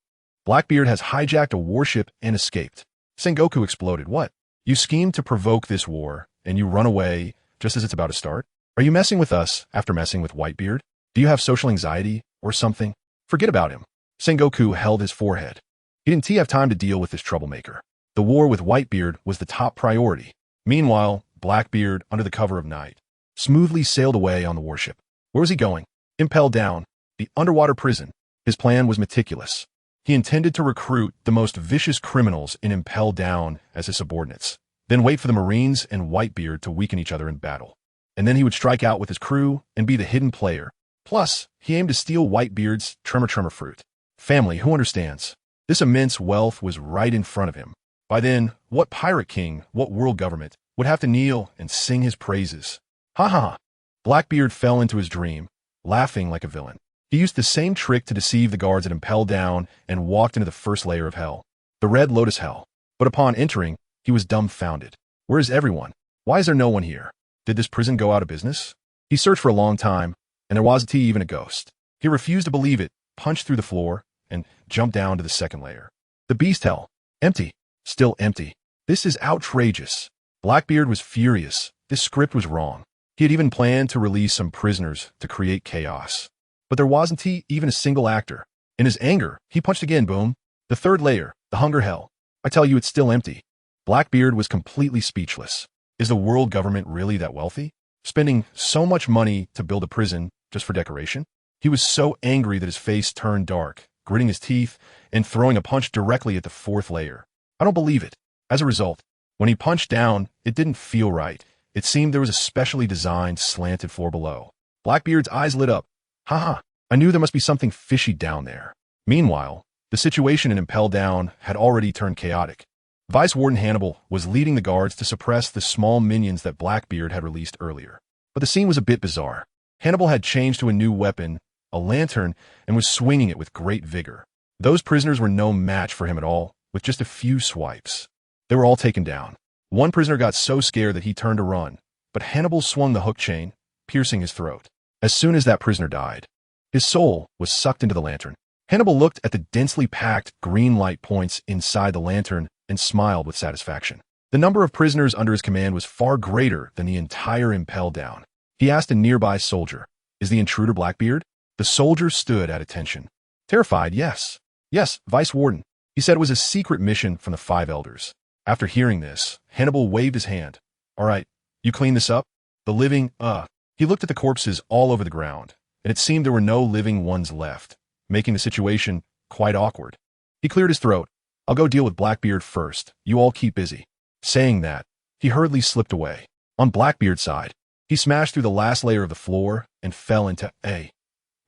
Blackbeard has hijacked a warship and escaped. Sengoku exploded. "What? You schemed to provoke this war, and you run away just as it's about to start? Are you messing with us after messing with Whitebeard? Do you have social anxiety or something? Forget about him. Sengoku held his forehead. He didn't have time to deal with this troublemaker. The war with Whitebeard was the top priority. Meanwhile, Blackbeard, under the cover of night, smoothly sailed away on the warship. Where was he going? Impelled Down, the underwater prison. His plan was meticulous. He intended to recruit the most vicious criminals in Impelled Down as his subordinates, then wait for the Marines and Whitebeard to weaken each other in battle. And then he would strike out with his crew and be the hidden player. Plus, he aimed to steal Whitebeard's tremor fruit. Family, who understands? This immense wealth was right in front of him. By then, what pirate king, what world government, would have to kneel and sing his praises? Ha ha! Blackbeard fell into his dream, laughing like a villain. He used the same trick to deceive the guards at Impel Down and walked into the first layer of hell, the Red Lotus Hell. But upon entering, he was dumbfounded. Where is everyone? Why is there no one here? Did this prison go out of business? He searched for a long time, and there wasn't even a ghost. He refused to believe it, punched through the floor, and jumped down to the second layer. The Beast Hell. Empty. Still empty. This is outrageous. Blackbeard was furious. This script was wrong. He had even planned to release some prisoners to create chaos. But there wasn't even a single actor. In his anger, he punched again, boom. The third layer, the Hunger Hell. I tell you, it's still empty. Blackbeard was completely speechless. Is the world government really that wealthy? Spending so much money to build a prison just for decoration? He was so angry that his face turned dark, gritting his teeth and throwing a punch directly at the fourth layer. I don't believe it. As a result, when he punched down, it didn't feel right. It seemed there was a specially designed slanted floor below. Blackbeard's eyes lit up. Ha! I knew there must be something fishy down there. Meanwhile, the situation in Impel Down had already turned chaotic. Vice Warden Hannibal was leading the guards to suppress the small minions that Blackbeard had released earlier. But the scene was a bit bizarre. Hannibal had changed to a new weapon, a lantern, and was swinging it with great vigor. Those prisoners were no match for him at all, with just a few swipes. They were all taken down. One prisoner got so scared that he turned to run, but Hannibal swung the hook chain, piercing his throat. As soon as that prisoner died, his soul was sucked into the lantern. Hannibal looked at the densely packed green light points inside the lantern and smiled with satisfaction. The number of prisoners under his command was far greater than the entire Impel Down. He asked a nearby soldier, "Is the intruder Blackbeard?" The soldier stood at attention. Terrified, yes. Yes, Vice Warden. He said it was a secret mission from the Five Elders. After hearing this, Hannibal waved his hand. All right, you clean this up? The living, He looked at the corpses all over the ground, and it seemed there were no living ones left, making the situation quite awkward. He cleared his throat. I'll go deal with Blackbeard first. You all keep busy. Saying that, he hurriedly slipped away. On Blackbeard's side, he smashed through the last layer of the floor and fell into a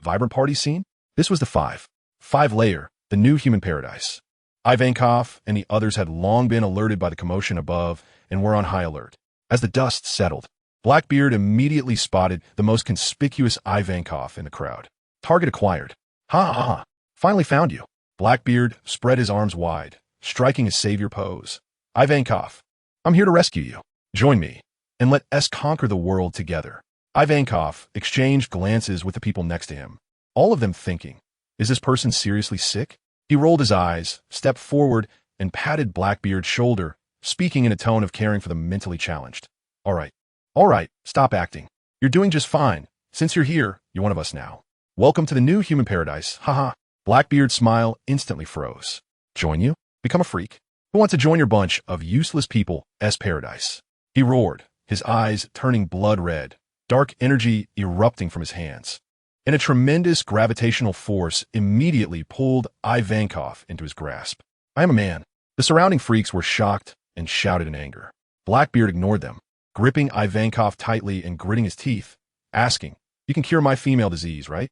vibrant party scene. This was the five layer, the new human paradise. Ivankov and the others had long been alerted by the commotion above and were on high alert. As the dust settled, Blackbeard immediately spotted the most conspicuous Ivankov in the crowd. Target acquired. Ha! Finally found you. Blackbeard spread his arms wide, striking his savior pose. Ivankov, I'm here to rescue you. Join me, and let us conquer the world together. Ivankov exchanged glances with the people next to him, all of them thinking, is this person seriously sick? He rolled his eyes, stepped forward, and patted Blackbeard's shoulder, speaking in a tone of caring for the mentally challenged. All right, stop acting. You're doing just fine. Since you're here, you're one of us now. Welcome to the new human paradise. Haha. Blackbeard's smile instantly froze. Join you? Become a freak? Who wants to join your bunch of useless people as paradise? He roared, his eyes turning blood red, dark energy erupting from his hands. And a tremendous gravitational force immediately pulled Ivankov into his grasp. I am a man. The surrounding freaks were shocked and shouted in anger. Blackbeard ignored them, gripping Ivankov tightly and gritting his teeth, asking, You can cure my female disease, right?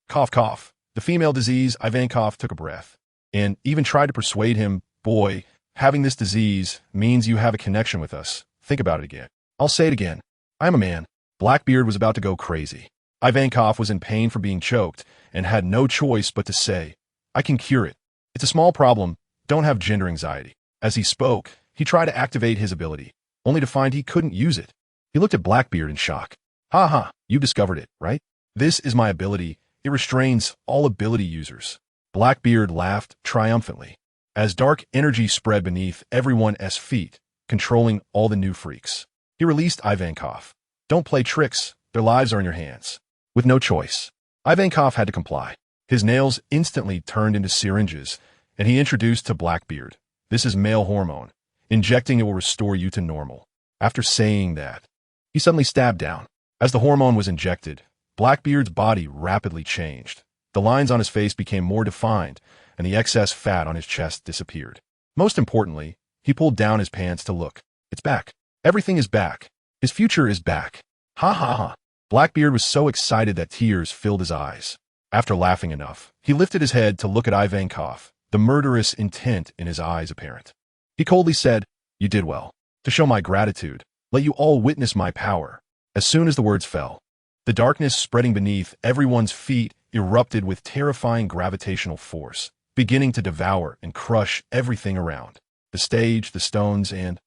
Cough, cough. The female disease, Ivankov took a breath, and even tried to persuade him, Boy, having this disease means you have a connection with us. Think about it again. I'll say it again. I am a man. Blackbeard was about to go crazy. Ivankov was in pain for being choked and had no choice but to say, I can cure it. It's a small problem. Don't have gender anxiety. As he spoke, he tried to activate his ability, only to find he couldn't use it. He looked at Blackbeard in shock. Ha ha, you discovered it, right? This is my ability. It restrains all ability users. Blackbeard laughed triumphantly, as dark energy spread beneath everyone's feet, controlling all the new freaks. He released Ivankov. Don't play tricks. Their lives are in your hands. With no choice, Ivankov had to comply. His nails instantly turned into syringes, and he introduced to Blackbeard. This is male hormone. Injecting it will restore you to normal. After saying that, he suddenly stabbed down. As the hormone was injected, Blackbeard's body rapidly changed. The lines on his face became more defined, and the excess fat on his chest disappeared. Most importantly, he pulled down his pants to look. It's back. Everything is back. His future is back. Ha ha ha. Blackbeard was so excited that tears filled his eyes. After laughing enough, he lifted his head to look at Ivankov, the murderous intent in his eyes apparent. He coldly said, "You did well. To show my gratitude, let you all witness my power." As soon as the words fell, the darkness spreading beneath everyone's feet erupted with terrifying gravitational force, beginning to devour and crush everything around. The stage, the stones, and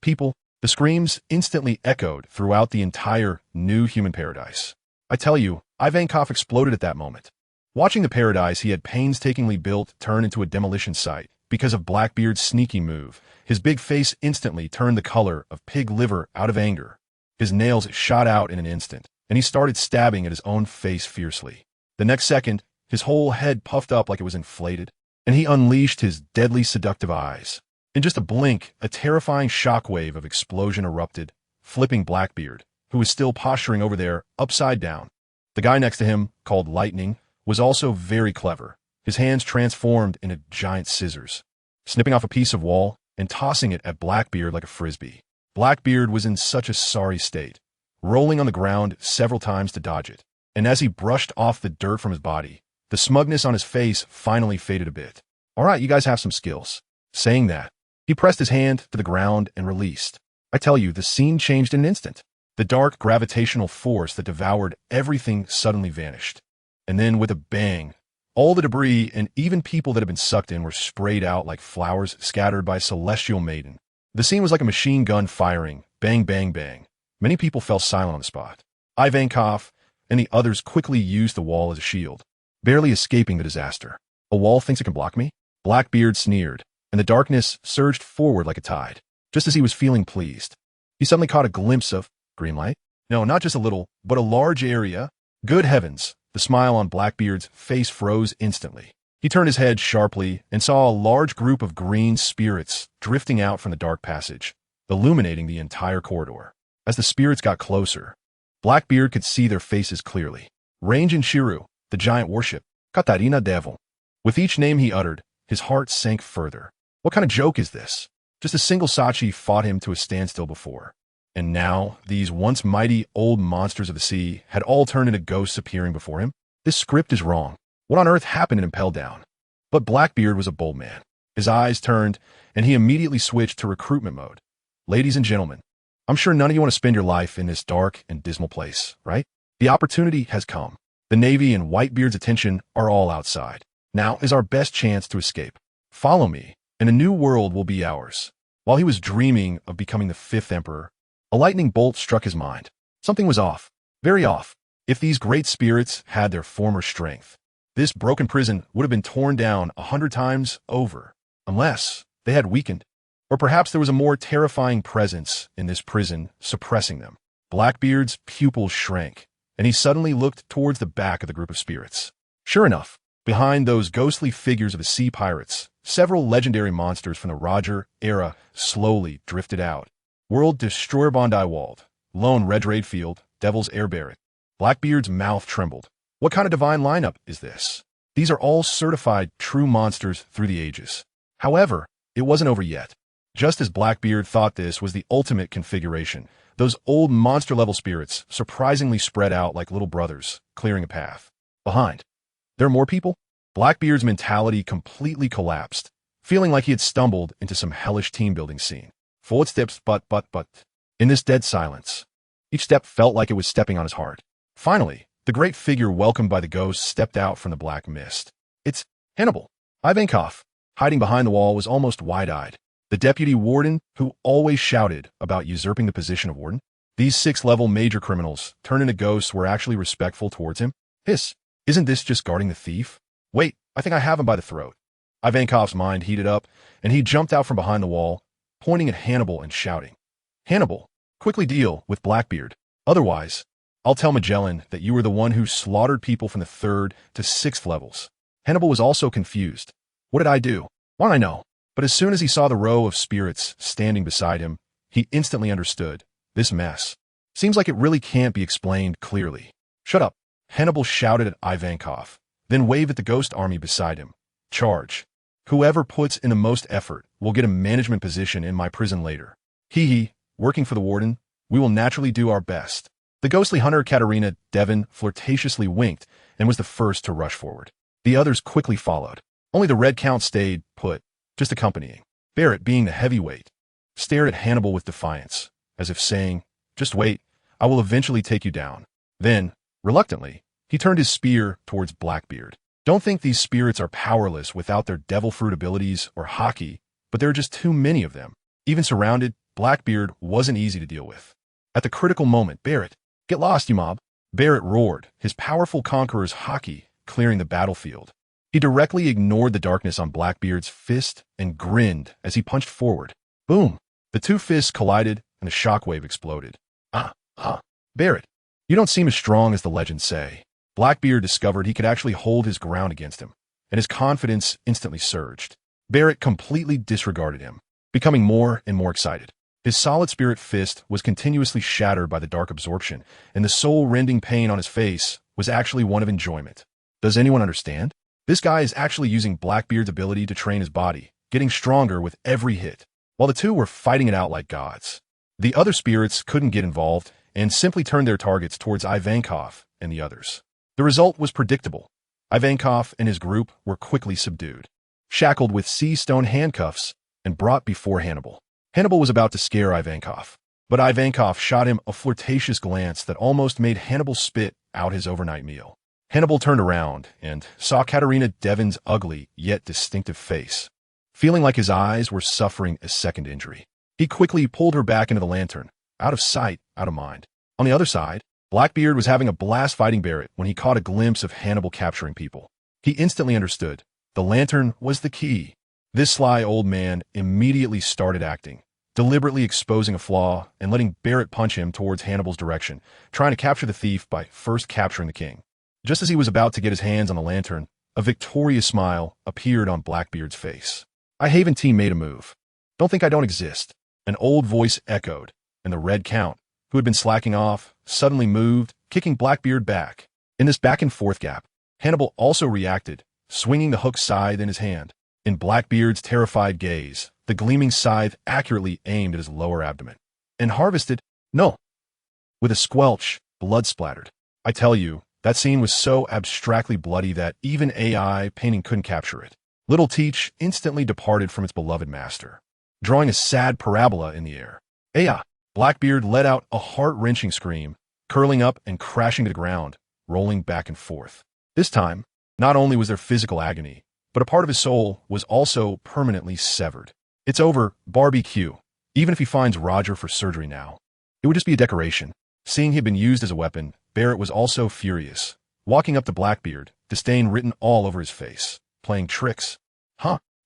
people. The screams instantly echoed throughout the entire new human paradise. I tell you, Ivankov exploded at that moment. Watching the paradise he had painstakingly built turn into a demolition site because of Blackbeard's sneaky move, his big face instantly turned the color of pig liver out of anger. His nails shot out in an instant, and he started stabbing at his own face fiercely. The next second, his whole head puffed up like it was inflated, and he unleashed his deadly seductive eyes. In just a blink, a terrifying shockwave of explosion erupted, flipping Blackbeard, who was still posturing over there, upside down. The guy next to him, called Lightning, was also very clever. His hands transformed into giant scissors, snipping off a piece of wall and tossing it at Blackbeard like a frisbee. Blackbeard was in such a sorry state, rolling on the ground several times to dodge it, and as he brushed off the dirt from his body, the smugness on his face finally faded a bit. "All right, you guys have some skills." Saying that, he pressed his hand to the ground and released. I tell you, the scene changed in an instant. The dark gravitational force that devoured everything suddenly vanished. And then with a bang, all the debris and even people that had been sucked in were sprayed out like flowers scattered by a celestial maiden. The scene was like a machine gun firing, bang, bang, bang. Many people fell silent on the spot. Ivankov and the others quickly used the wall as a shield, barely escaping the disaster. "A wall thinks it can block me?" Blackbeard sneered, and the darkness surged forward like a tide. Just as he was feeling pleased, he suddenly caught a glimpse of green light. No, not just a little, but a large area. Good heavens! The smile on Blackbeard's face froze instantly. He turned his head sharply and saw a large group of green spirits drifting out from the dark passage, illuminating the entire corridor. As the spirits got closer, Blackbeard could see their faces clearly. Range and Shiru, the giant warship, Katarina Devil. With each name he uttered, his heart sank further. What kind of joke is this? Just a single Sachi fought him to a standstill before. And now, these once mighty old monsters of the sea had all turned into ghosts appearing before him? This script is wrong. What on earth happened and impelled down? But Blackbeard was a bold man. His eyes turned, and he immediately switched to recruitment mode. Ladies and gentlemen, I'm sure none of you want to spend your life in this dark and dismal place, right? The opportunity has come. The Navy and Whitebeard's attention are all outside. Now is our best chance to escape. Follow me, and a new world will be ours. While he was dreaming of becoming the fifth emperor, a lightning bolt struck his mind. Something was off. Very off. If these great spirits had their former strength, this broken prison would have been torn down 100 times over, unless they had weakened. Or perhaps there was a more terrifying presence in this prison suppressing them. Blackbeard's pupils shrank, and he suddenly looked towards the back of the group of spirits. Sure enough, behind those ghostly figures of the sea pirates, several legendary monsters from the Roger era slowly drifted out. World Destroyer Bondi Walled, Lone Red Raid Field, Devil's Air Barret. Blackbeard's mouth trembled. What kind of divine lineup is this? These are all certified true monsters through the ages. However, it wasn't over yet. Just as Blackbeard thought this was the ultimate configuration, those old monster-level spirits surprisingly spread out like little brothers, clearing a path. Behind. There are more people? Blackbeard's mentality completely collapsed, feeling like he had stumbled into some hellish team-building scene. Footsteps, but. In this dead silence, each step felt like it was stepping on his heart. Finally, the great figure welcomed by the ghost stepped out from the black mist. It's Hannibal. Ivankov, hiding behind the wall, was almost wide-eyed. The deputy warden, who always shouted about usurping the position of warden. These 6th-level major criminals, turned into ghosts, were actually respectful towards him. Isn't this just guarding the thief? Wait, I think I have him by the throat. Ivankov's mind heated up, and he jumped out from behind the wall, pointing at Hannibal and shouting, "Hannibal, Quickly deal with Blackbeard. Otherwise, I'll tell Magellan that you were the one who slaughtered people from the 3rd to 6th levels. Hannibal was also confused. What did I do? Why I know? But as soon as he saw the row of spirits standing beside him, he instantly understood. This mess. Seems like it really can't be explained clearly. Shut up. Hannibal shouted at Ivankov, then waved at the ghost army beside him. Charge. Whoever puts in the most effort will get a management position in my prison later. Hee hee, working for the warden, we will naturally do our best. The ghostly hunter Katerina Devon flirtatiously winked and was the first to rush forward. The others quickly followed. Only the Red Count stayed put, just accompanying. Barrett, being the heavyweight, stared at Hannibal with defiance, as if saying, just wait, I will eventually take you down. Then, reluctantly, he turned his spear towards Blackbeard. Don't think these spirits are powerless without their devil fruit abilities or hockey, but there are just too many of them. Even surrounded, Blackbeard wasn't easy to deal with. At the critical moment, Barrett, get lost, you mob. Barrett roared, his powerful conqueror's hockey clearing the battlefield. He directly ignored the darkness on Blackbeard's fist and grinned as he punched forward. Boom! The two fists collided and a shockwave exploded. Barrett, you don't seem as strong as the legends say. Blackbeard discovered he could actually hold his ground against him, and his confidence instantly surged. Barrett completely disregarded him, becoming more and more excited. His solid spirit fist was continuously shattered by the dark absorption, and the soul-rending pain on his face was actually one of enjoyment. Does anyone understand? This guy is actually using Blackbeard's ability to train his body, getting stronger with every hit, while the two were fighting it out like gods. The other spirits couldn't get involved and simply turned their targets towards Ivankov and the others. The result was predictable. Ivankov and his group were quickly subdued, shackled with sea-stone handcuffs, and brought before Hannibal. Hannibal was about to scare Ivankov, but Ivankov shot him a flirtatious glance that almost made Hannibal spit out his overnight meal. Hannibal turned around and saw Katerina Devon's ugly yet distinctive face, feeling like his eyes were suffering a second injury. He quickly pulled her back into the lantern, out of sight, out of mind. On the other side, Blackbeard was having a blast fighting Barrett when he caught a glimpse of Hannibal capturing people. He instantly understood. The lantern was the key. This sly old man immediately started acting, deliberately exposing a flaw and letting Barrett punch him towards Hannibal's direction, trying to capture the thief by first capturing the king. Just as he was about to get his hands on the lantern, a victorious smile appeared on Blackbeard's face. Haven team made a move. Don't think I don't exist. An old voice echoed, and the Red Count, who had been slacking off, suddenly moved, kicking Blackbeard back. In this back-and-forth gap, Hannibal also reacted, swinging the hook scythe in his hand. In Blackbeard's terrified gaze, the gleaming scythe accurately aimed at his lower abdomen. And harvested, no. With a squelch, blood splattered. I tell you, that scene was so abstractly bloody that even AI painting couldn't capture it. Little Teach instantly departed from its beloved master, drawing a sad parabola in the air. Blackbeard let out a heart-wrenching scream, curling up and crashing to the ground, rolling back and forth. This time, not only was there physical agony, but a part of his soul was also permanently severed. It's over, barbecue. Even if he finds Roger for surgery now, it would just be a decoration. Seeing he had been used as a weapon, Barrett was also furious, walking up to Blackbeard, disdain written all over his face, playing tricks.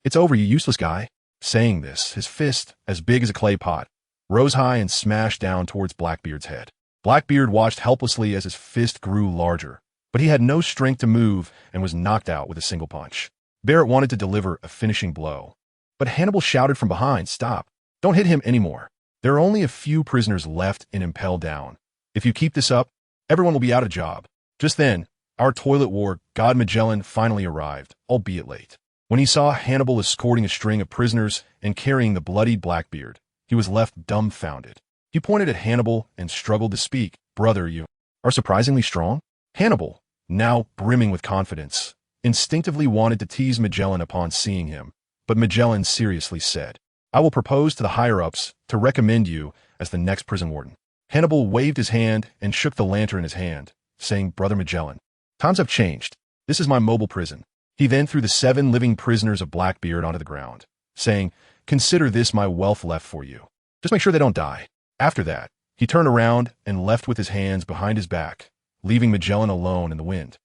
It's over, you useless guy. Saying this, his fist, as big as a clay pot, rose high and smashed down towards Blackbeard's head. Blackbeard watched helplessly as his fist grew larger, but he had no strength to move and was knocked out with a single punch. Barrett wanted to deliver a finishing blow, but Hannibal shouted from behind, "Stop! Don't hit him anymore. There are only a few prisoners left and impelled down. If you keep this up, everyone will be out of job." Just then, our toilet war god Magellan finally arrived, albeit late. When he saw Hannibal escorting a string of prisoners and carrying the bloodied Blackbeard, he was left dumbfounded. He pointed at Hannibal and struggled to speak. "Brother, you are surprisingly strong." Hannibal, now brimming with confidence, instinctively wanted to tease Magellan upon seeing him, but Magellan seriously said, "I will propose to the higher-ups to recommend you as the next prison warden." Hannibal waved his hand and shook the lantern in his hand, saying, "Brother Magellan, times have changed. This is my mobile prison." He then threw the 7 living prisoners of Blackbeard onto the ground, saying, "Consider this my wealth left for you. Just make sure they don't die." After that, he turned around and left with his hands behind his back, leaving Magellan alone in the wind,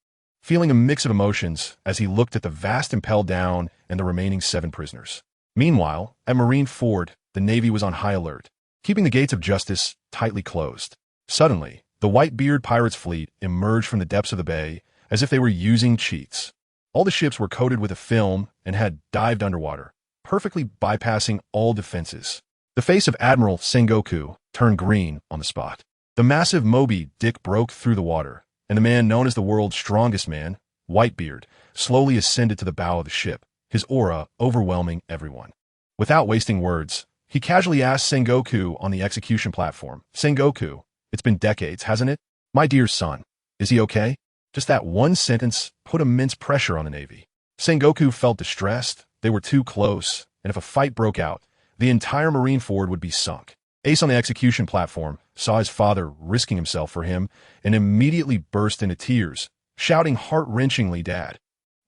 feeling a mix of emotions as he looked at the vast impelled down and the remaining 7 prisoners. Meanwhile, at Marine Ford, the Navy was on high alert, keeping the gates of justice tightly closed. Suddenly, the Whitebeard pirates' fleet emerged from the depths of the bay as if they were using cheats. All the ships were coated with a film and had dived underwater, perfectly bypassing all defenses. The face of Admiral Sengoku turned green on the spot. The massive Moby Dick broke through the water, and the man known as the world's strongest man, Whitebeard, slowly ascended to the bow of the ship, his aura overwhelming everyone. Without wasting words, he casually asked Sengoku on the execution platform, "Sengoku, it's been decades, hasn't it? My dear son, is he okay?" Just that one sentence put immense pressure on the Navy. Sengoku felt distressed. They were too close, and if a fight broke out, the entire Marine Ford would be sunk. Ace on the execution platform saw his father risking himself for him and immediately burst into tears, shouting heart-wrenchingly, "Dad."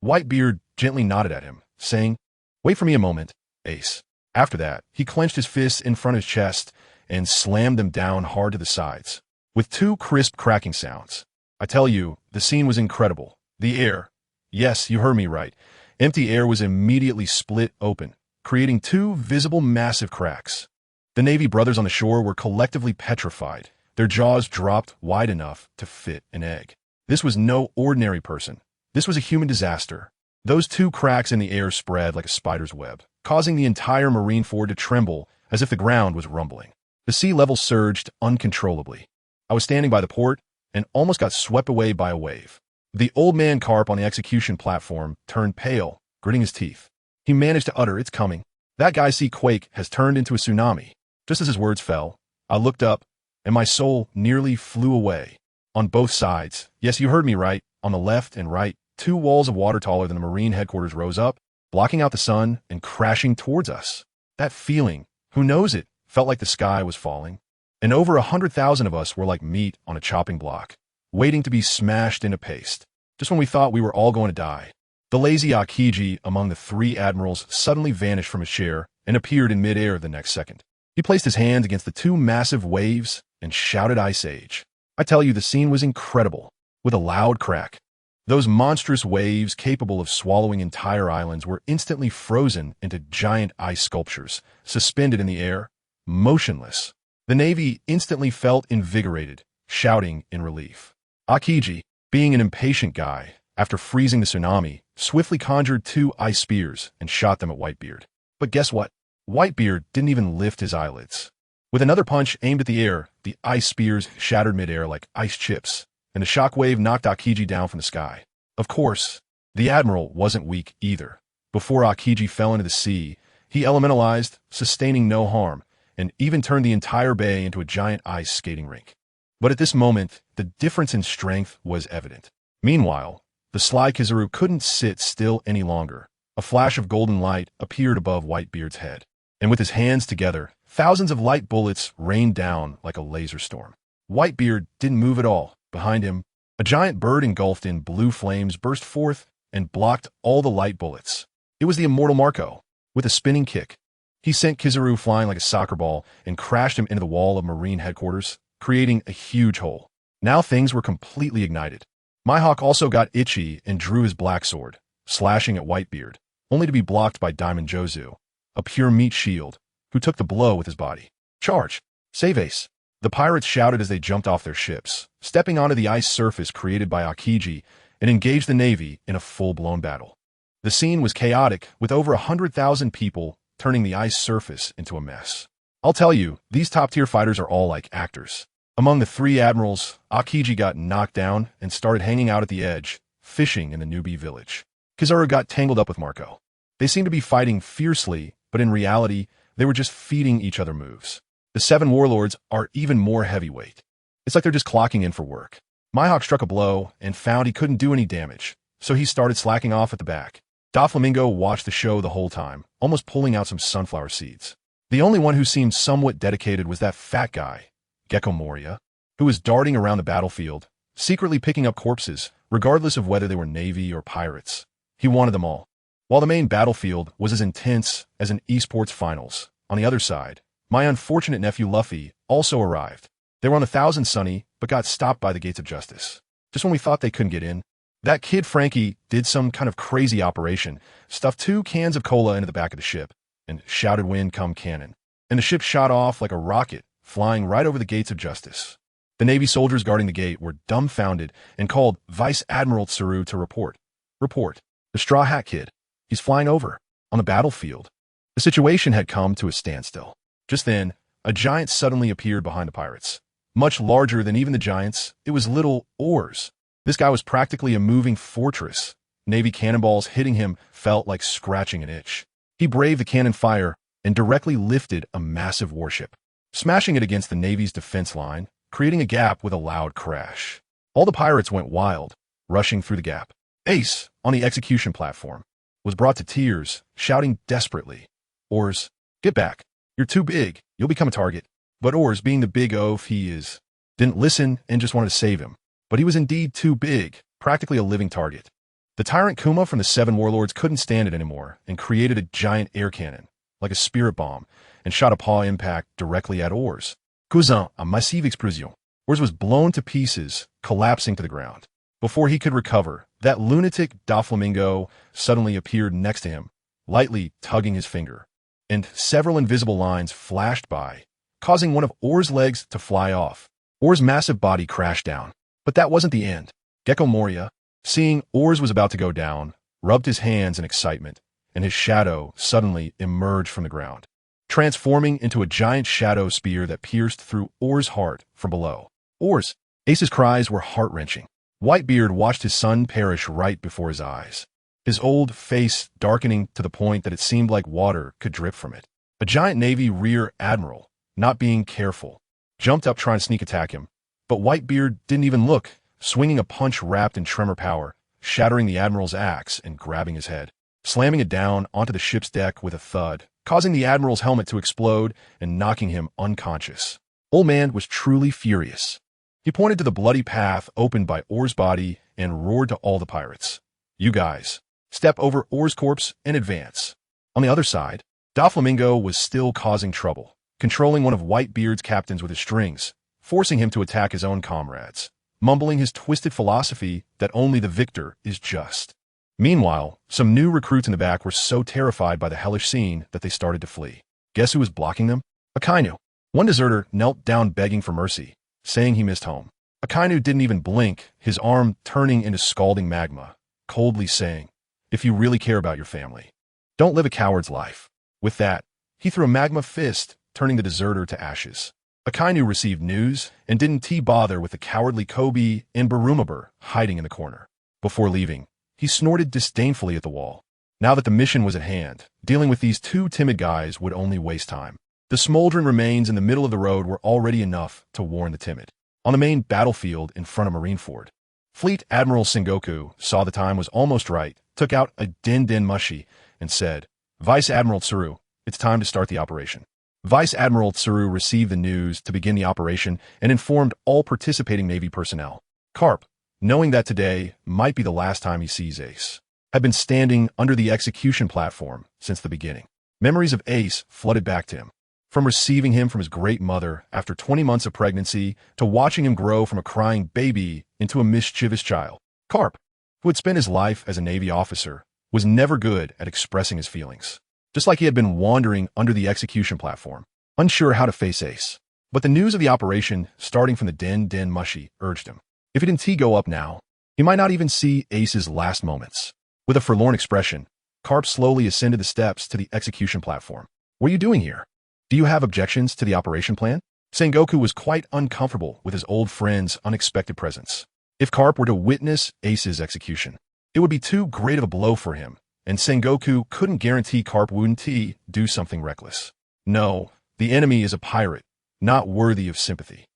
Whitebeard gently nodded at him, saying, "Wait for me a moment, Ace." After that, he clenched his fists in front of his chest and slammed them down hard to the sides, with two crisp cracking sounds. I tell you, the scene was incredible. The air, yes, you heard me right, empty air was immediately split open, creating two visible massive cracks. The Navy brothers on the shore were collectively petrified, their jaws dropped wide enough to fit an egg. This was no ordinary person. This was a human disaster. Those two cracks in the air spread like a spider's web, causing the entire Marine Ford to tremble as if the ground was rumbling. The sea level surged uncontrollably. I was standing by the port and almost got swept away by a wave. The old man Carp on the execution platform turned pale, gritting his teeth. He managed to utter, "It's coming. That guy's sea quake has turned into a tsunami." Just as his words fell, I looked up, and my soul nearly flew away. On both sides, yes, you heard me right, on the left and right, two walls of water taller than the Marine headquarters rose up, blocking out the sun and crashing towards us. That feeling, who knows it, felt like the sky was falling. And over 100,000 of us were like meat on a chopping block, waiting to be smashed into paste. Just when we thought we were all going to die. The lazy Akiji among the three admirals suddenly vanished from his chair and appeared in midair the next second. He placed his hands against the two massive waves and shouted, "Ice Age." I tell you, the scene was incredible. With a loud crack, those monstrous waves capable of swallowing entire islands were instantly frozen into giant ice sculptures, suspended in the air, motionless. The Navy instantly felt invigorated, shouting in relief. Akiji, being an impatient guy, after freezing the tsunami, swiftly conjured two ice spears and shot them at Whitebeard. But guess what? Whitebeard didn't even lift his eyelids. With another punch aimed at the air, the ice spears shattered midair like ice chips, and the shockwave knocked Akiji down from the sky. Of course, the Admiral wasn't weak either. Before Akiji fell into the sea, he elementalized, sustaining no harm, and even turned the entire bay into a giant ice skating rink. But at this moment, the difference in strength was evident. Meanwhile, the sly Kizaru couldn't sit still any longer. A flash of golden light appeared above Whitebeard's head, and with his hands together, thousands of light bullets rained down like a laser storm. Whitebeard didn't move at all. Behind him, a giant bird engulfed in blue flames burst forth and blocked all the light bullets. It was the immortal Marco. With a spinning kick, he sent Kizaru flying like a soccer ball and crashed him into the wall of Marine headquarters, creating a huge hole. Now things were completely ignited. Mihawk also got itchy and drew his black sword, slashing at Whitebeard, only to be blocked by Diamond Jozu, a pure meat shield, who took the blow with his body. "Charge! Save Ace!" The pirates shouted as they jumped off their ships, stepping onto the ice surface created by Akiji, and engaged the Navy in a full-blown battle. The scene was chaotic, with over 100,000 people turning the ice surface into a mess. I'll tell you, these top-tier fighters are all like actors. Among the three admirals, Akiji got knocked down and started hanging out at the edge, fishing in the newbie village. Kizaru got tangled up with Marco. They seemed to be fighting fiercely, but in reality, they were just feeding each other moves. The seven warlords are even more heavyweight. It's like they're just clocking in for work. Mihawk struck a blow and found he couldn't do any damage, so he started slacking off at the back. Doflamingo watched the show the whole time, almost pulling out some sunflower seeds. The only one who seemed somewhat dedicated was that fat guy, Gecko Moria, who was darting around the battlefield, secretly picking up corpses, regardless of whether they were Navy or pirates. He wanted them all. While the main battlefield was as intense as an esports finals, on the other side, my unfortunate nephew Luffy also arrived. They were on 1,000 Sunny, but got stopped by the gates of justice. Just when we thought they couldn't get in, that kid Frankie did some kind of crazy operation, stuffed 2 cans of cola into the back of the ship, and shouted "Wind come cannon." And the ship shot off like a rocket, flying right over the gates of justice. The Navy soldiers guarding the gate were dumbfounded and called Vice Admiral Tsuru to report. Report. The Straw Hat Kid. He's flying over. On the battlefield. The situation had come to a standstill. Just then, a giant suddenly appeared behind the pirates. Much larger than even the giants, it was little Oars. This guy was practically a moving fortress. Navy cannonballs hitting him felt like scratching an itch. He braved the cannon fire and directly lifted a massive warship, smashing it against the Navy's defense line, creating a gap with a loud crash. All the pirates went wild, rushing through the gap. Ace, on the execution platform, was brought to tears, shouting desperately, "Oars, get back. You're too big. You'll become a target." But Oars, being the big oaf he is, didn't listen and just wanted to save him. But he was indeed too big, practically a living target. The tyrant Kuma from the Seven Warlords couldn't stand it anymore and created a giant air cannon, like a spirit bomb, and shot a paw impact directly at Oars. Cousin, a massive explosion. Oars was blown to pieces, collapsing to the ground. Before he could recover, that lunatic Doflamingo suddenly appeared next to him, lightly tugging his finger, and several invisible lines flashed by, causing one of Oars' legs to fly off. Oars' massive body crashed down. But that wasn't the end. Gecko Moria, seeing Oars was about to go down, rubbed his hands in excitement, and his shadow suddenly emerged from the ground, transforming into a giant shadow spear that pierced through Oars' heart from below. Oars! Ace's cries were heart-wrenching. Whitebeard watched his son perish right before his eyes, his old face darkening to the point that it seemed like water could drip from it. A giant Navy rear admiral, not being careful, jumped up trying to sneak attack him, but Whitebeard didn't even look, swinging a punch wrapped in tremor power, shattering the admiral's axe and grabbing his head, slamming it down onto the ship's deck with a thud, causing the admiral's helmet to explode and knocking him unconscious. Old Man was truly furious. He pointed to the bloody path opened by Oars' body and roared to all the pirates, "You guys, step over Oars' corpse and advance." On the other side, Doflamingo was still causing trouble, controlling one of Whitebeard's captains with his strings, forcing him to attack his own comrades, mumbling his twisted philosophy that only the victor is just. Meanwhile, some new recruits in the back were so terrified by the hellish scene that they started to flee. Guess who was blocking them? Akainu. One deserter knelt down begging for mercy, saying he missed home. Akainu didn't even blink, his arm turning into scalding magma, coldly saying, "If you really care about your family, don't live a coward's life." With that, he threw a magma fist, turning the deserter to ashes. Akainu received news and didn't bother with the cowardly Kobe and Barumabur hiding in the corner. Before leaving, he snorted disdainfully at the wall. Now that the mission was at hand, dealing with these two timid guys would only waste time. The smoldering remains in the middle of the road were already enough to warn the timid. On the main battlefield in front of Marineford, Fleet Admiral Sengoku saw the time was almost right, took out a din mushi, and said, "Vice Admiral Tsuru, it's time to start the operation." Vice Admiral Tsuru received the news to begin the operation and informed all participating Navy personnel. Carp, knowing that today might be the last time he sees Ace, had been standing under the execution platform since the beginning. Memories of Ace flooded back to him. From receiving him from his great mother after 20 months of pregnancy to watching him grow from a crying baby into a mischievous child. Carp, who had spent his life as a Navy officer, was never good at expressing his feelings. Just like he had been wandering under the execution platform, unsure how to face Ace. But the news of the operation, starting from the din mushi, urged him. If he didn't go up now, he might not even see Ace's last moments. With a forlorn expression, Carp slowly ascended the steps to the execution platform. "What are you doing here? Do you have objections to the operation plan?" Sengoku was quite uncomfortable with his old friend's unexpected presence. If Carp were to witness Ace's execution, it would be too great of a blow for him, and Sengoku couldn't guarantee Carp wouldn't do something reckless. No, the enemy is a pirate, not worthy of sympathy.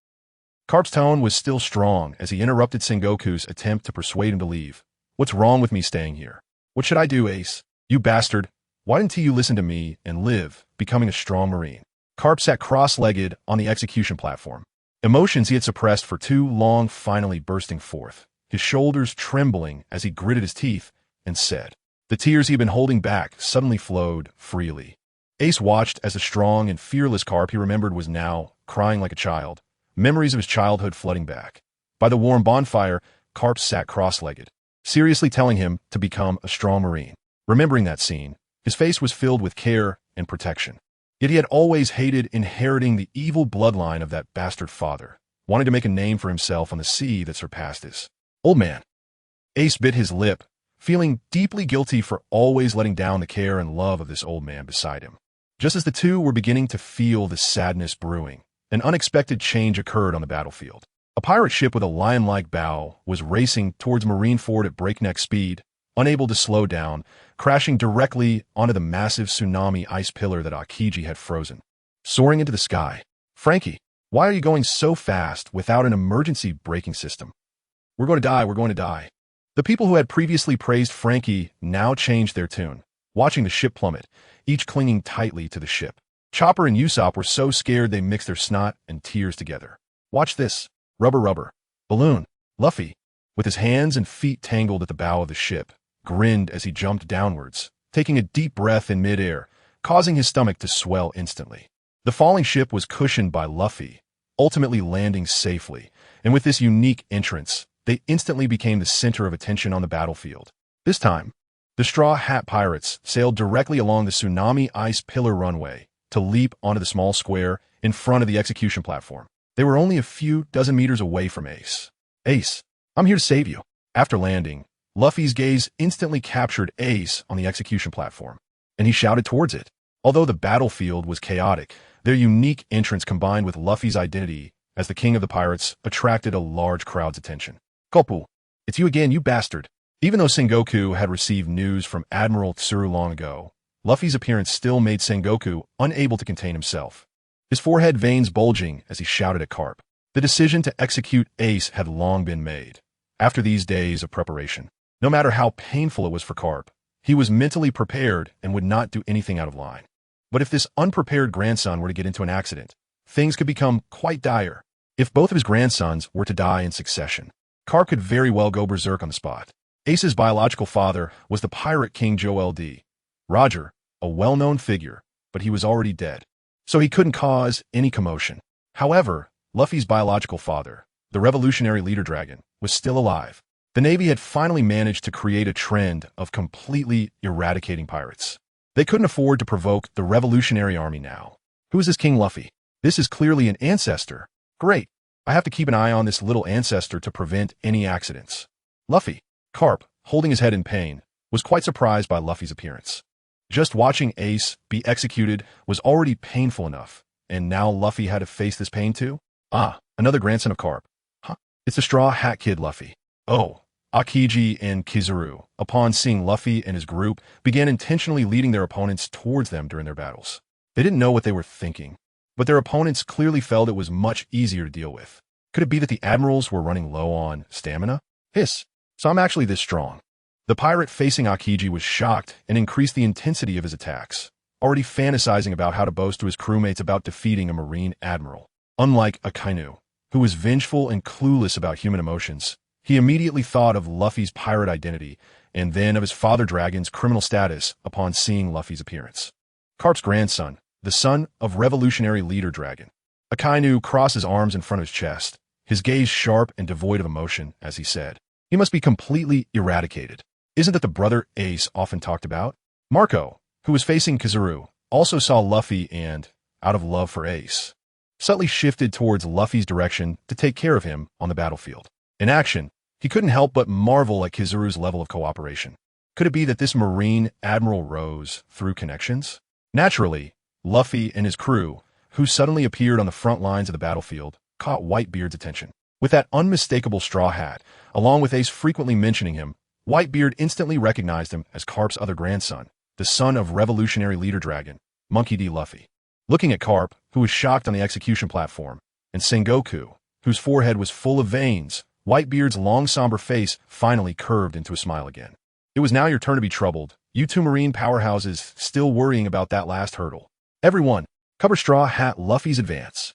Carp's tone was still strong as he interrupted Sengoku's attempt to persuade him to leave. "What's wrong with me staying here? What should I do, Ace? You bastard. Why didn't you listen to me and live, becoming a strong Marine?" Carp sat cross-legged on the execution platform. Emotions he had suppressed for too long finally bursting forth, his shoulders trembling as he gritted his teeth and said, the tears he had been holding back suddenly flowed freely. Ace watched as the strong and fearless Carp he remembered was now crying like a child, memories of his childhood flooding back. By the warm bonfire, Carp sat cross-legged, seriously telling him to become a strong Marine. Remembering that scene, his face was filled with care and protection. Yet he had always hated inheriting the evil bloodline of that bastard father, wanting to make a name for himself on the sea that surpassed his. Old man. Ace bit his lip, feeling deeply guilty for always letting down the care and love of this old man beside him. Just as the two were beginning to feel the sadness brewing, an unexpected change occurred on the battlefield. A pirate ship with a lion-like bow was racing towards Marineford at breakneck speed, unable to slow down, crashing directly onto the massive tsunami ice pillar that Akiji had frozen. Soaring into the sky. Frankie, why are you going so fast without an emergency braking system? We're going to die, we're going to die. The people who had previously praised Frankie now changed their tune, watching the ship plummet, each clinging tightly to the ship. Chopper and Usopp were so scared they mixed their snot and tears together. Watch this. Rubber rubber. Balloon. Luffy, with his hands and feet tangled at the bow of the ship, grinned as he jumped downwards, taking a deep breath in midair, causing his stomach to swell instantly. The falling ship was cushioned by Luffy, ultimately landing safely, and with this unique entrance, they instantly became the center of attention on the battlefield. This time, the Straw Hat Pirates sailed directly along the tsunami ice pillar runway to leap onto the small square in front of the execution platform. They were only a few dozen meters away from Ace. Ace, I'm here to save you. After landing, Luffy's gaze instantly captured Ace on the execution platform, and he shouted towards it. Although the battlefield was chaotic, their unique entrance combined with Luffy's identity as the king of the pirates attracted a large crowd's attention. Kopu, it's you again, you bastard. Even though Sengoku had received news from Admiral Tsuru long ago, Luffy's appearance still made Sengoku unable to contain himself, his forehead veins bulging as he shouted at Carp. The decision to execute Ace had long been made. After these days of preparation, no matter how painful it was for Carp, he was mentally prepared and would not do anything out of line. But if this unprepared grandson were to get into an accident, things could become quite dire. If both of his grandsons were to die in succession, Carp could very well go berserk on the spot. Ace's biological father was the pirate king Joel D. Roger, a well-known figure, but he was already dead, so he couldn't cause any commotion. However, Luffy's biological father, the revolutionary leader dragon, was still alive. The Navy had finally managed to create a trend of completely eradicating pirates. They couldn't afford to provoke the revolutionary army now. Who is this King Luffy? This is clearly an ancestor. Great. I have to keep an eye on this little ancestor to prevent any accidents. Luffy. Carp, holding his head in pain, was quite surprised by Luffy's appearance. Just watching Ace be executed was already painful enough, and now Luffy had to face this pain too? Ah, another grandson of Carp. Huh? It's the Straw Hat Kid Luffy. Oh. Akiji and Kizaru, upon seeing Luffy and his group, began intentionally leading their opponents towards them during their battles. They didn't know what they were thinking, but their opponents clearly felt it was much easier to deal with. Could it be that the Admirals were running low on stamina? Hiss. So I'm actually this strong. The pirate facing Akiji was shocked and increased the intensity of his attacks, already fantasizing about how to boast to his crewmates about defeating a Marine Admiral. Unlike Akainu, who was vengeful and clueless about human emotions, he immediately thought of Luffy's pirate identity and then of his father dragon's criminal status upon seeing Luffy's appearance. Carp's grandson, the son of revolutionary leader dragon. Akainu crossed his arms in front of his chest, his gaze sharp and devoid of emotion as he said, "He must be completely eradicated. Isn't that the brother Ace often talked about?" Marco, who was facing Kizaru, also saw Luffy and, out of love for Ace, subtly shifted towards Luffy's direction to take care of him on the battlefield. In action, he couldn't help but marvel at Kizaru's level of cooperation. Could it be that this Marine Admiral rose through connections? Naturally, Luffy and his crew, who suddenly appeared on the front lines of the battlefield, caught Whitebeard's attention. With that unmistakable straw hat, along with Ace frequently mentioning him, Whitebeard instantly recognized him as Carp's other grandson, the son of revolutionary leader dragon, Monkey D. Luffy. Looking at Carp, who was shocked on the execution platform, and Sengoku, whose forehead was full of veins, Whitebeard's long somber face finally curved into a smile again. It was now your turn to be troubled, you two marine powerhouses still worrying about that last hurdle. Everyone, cover Straw Hat Luffy's advance.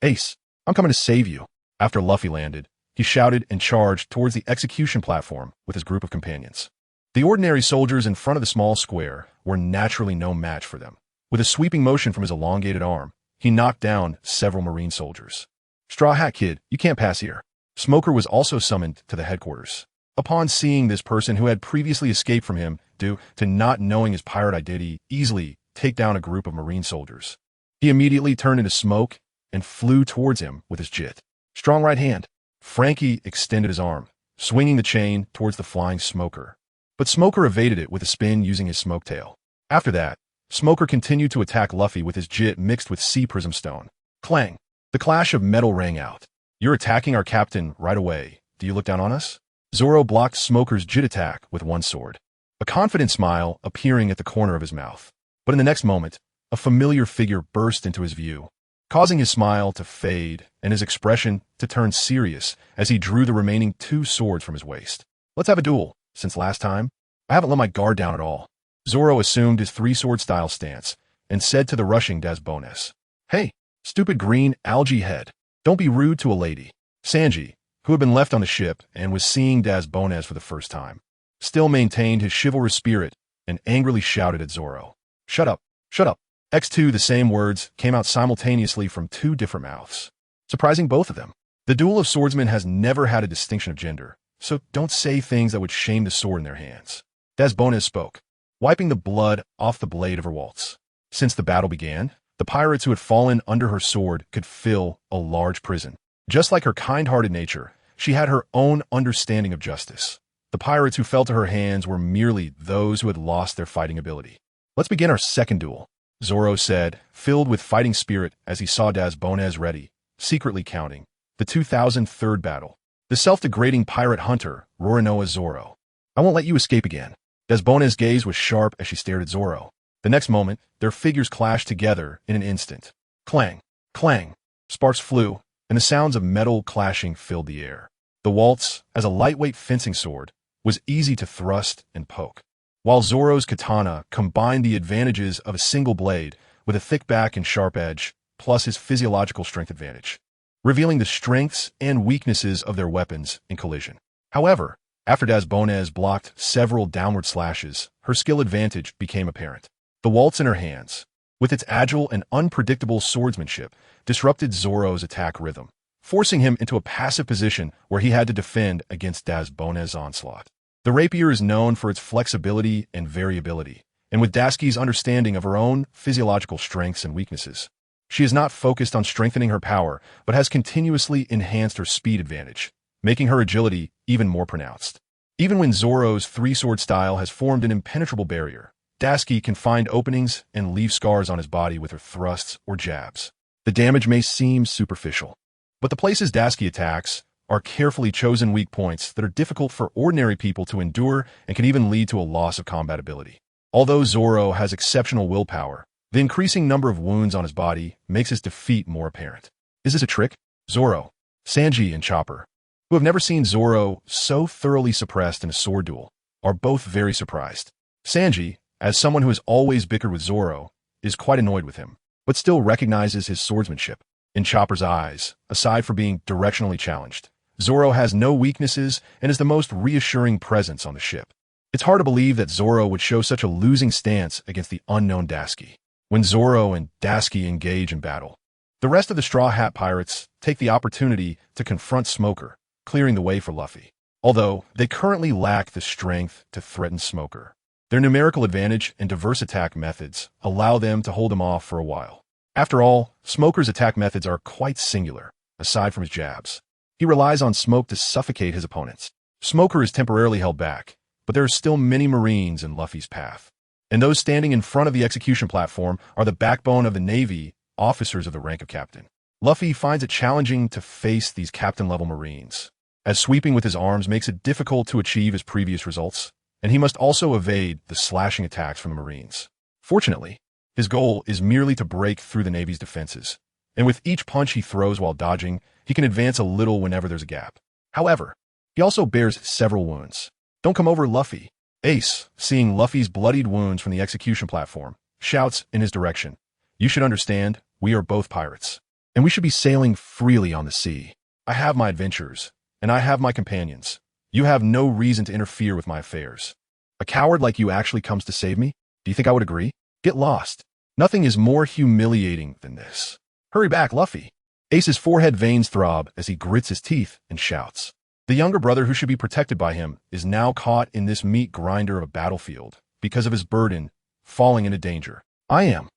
Ace, I'm coming to save you. After Luffy landed, he shouted and charged towards the execution platform with his group of companions. The ordinary soldiers in front of the small square were naturally no match for them. With a sweeping motion from his elongated arm, he knocked down several marine soldiers. Straw Hat Kid, you can't pass here. Smoker was also summoned to the headquarters. Upon seeing this person who had previously escaped from him due to not knowing his pirate identity easily take down a group of marine soldiers. He immediately turned into smoke and flew towards him with his jit. Strong right hand. Frankie extended his arm, swinging the chain towards the flying Smoker. But Smoker evaded it with a spin using his smoke tail. After that, Smoker continued to attack Luffy with his jit mixed with sea prism stone. Clang! The clash of metal rang out. You're attacking our captain right away. Do you look down on us? Zoro blocked Smoker's jit attack with one sword, a confident smile appearing at the corner of his mouth. But in the next moment, a familiar figure burst into his view, causing his smile to fade and his expression to turn serious as he drew the remaining 2 swords from his waist. Let's have a duel. Since last time, I haven't let my guard down at all. Zoro assumed his 3-sword style stance and said to the rushing Bard.As, "Hey, stupid green algae head, don't be rude to a lady." Sanji, who had been left on the ship and was seeing Bard.As for the first time, still maintained his chivalrous spirit and angrily shouted at Zoro, "Shut up, shut up." X2, the same words came out simultaneously from 2 different mouths, surprising both of them. The duel of swordsmen has never had a distinction of gender, so don't say things that would shame the sword in their hands. Bard.As spoke, wiping the blood off the blade of her waltz. Since the battle began, the pirates who had fallen under her sword could fill a large prison. Just like her kind-hearted nature, she had her own understanding of justice. The pirates who fell to her hands were merely those who had lost their fighting ability. Let's begin our second duel, Zoro said, filled with fighting spirit as he saw Bard.As ready, secretly counting. The 2003rd battle. The self-degrading pirate hunter, Roronoa Zoro. I won't let you escape again. Bard.As' gaze was sharp as she stared at Zoro. The next moment, their figures clashed together in an instant. Clang, clang. Sparks flew, and the sounds of metal clashing filled the air. The waltz, as a lightweight fencing sword, was easy to thrust and poke, while Zoro's katana combined the advantages of a single blade with a thick back and sharp edge, plus his physiological strength advantage, revealing the strengths and weaknesses of their weapons in collision. However, after Bard.As blocked several downward slashes, her skill advantage became apparent. The waltz in her hands, with its agile and unpredictable swordsmanship, disrupted Zoro's attack rhythm, forcing him into a passive position where he had to defend against Bard.As' onslaught. The rapier is known for its flexibility and variability, and with Daski's understanding of her own physiological strengths and weaknesses, she is not focused on strengthening her power, but has continuously enhanced her speed advantage, making her agility even more pronounced. Even when Zoro's 3-sword style has formed an impenetrable barrier, Daski can find openings and leave scars on his body with her thrusts or jabs. The damage may seem superficial, but the places Daski attacks are carefully chosen weak points that are difficult for ordinary people to endure and can even lead to a loss of combat ability. Although Zoro has exceptional willpower, the increasing number of wounds on his body makes his defeat more apparent. Is this a trick? Zoro, Sanji, and Chopper, who have never seen Zoro so thoroughly suppressed in a sword duel, are both very surprised. Sanji, as someone who has always bickered with Zoro, is quite annoyed with him, but still recognizes his swordsmanship. In Chopper's eyes, aside from being directionally challenged, Zoro has no weaknesses and is the most reassuring presence on the ship. It's hard to believe that Zoro would show such a losing stance against the unknown Daski. When Zoro and Daski engage in battle, the rest of the Straw Hat Pirates take the opportunity to confront Smoker, clearing the way for Luffy. Although they currently lack the strength to threaten Smoker, their numerical advantage and diverse attack methods allow them to hold him off for a while. After all, Smoker's attack methods are quite singular, aside from his jabs. He relies on smoke to suffocate his opponents. Smoker is temporarily held back, but there are still many Marines in Luffy's path. And those standing in front of the execution platform are the backbone of the Navy, officers of the rank of captain. Luffy finds it challenging to face these captain-level Marines, as sweeping with his arms makes it difficult to achieve his previous results, and he must also evade the slashing attacks from the Marines. Fortunately, his goal is merely to break through the Navy's defenses, and with each punch he throws while dodging, he can advance a little whenever there's a gap. However, he also bears several wounds. Don't come over, Luffy. Ace, seeing Luffy's bloodied wounds from the execution platform, shouts in his direction, "You should understand, we are both pirates, and we should be sailing freely on the sea. I have my adventures, and I have my companions. You have no reason to interfere with my affairs. A coward like you actually comes to save me? Do you think I would agree? Get lost. Nothing is more humiliating than this. Hurry back, Luffy." Ace's forehead veins throb as he grits his teeth and shouts. The younger brother who should be protected by him is now caught in this meat grinder of a battlefield because of his burden, falling into danger. I am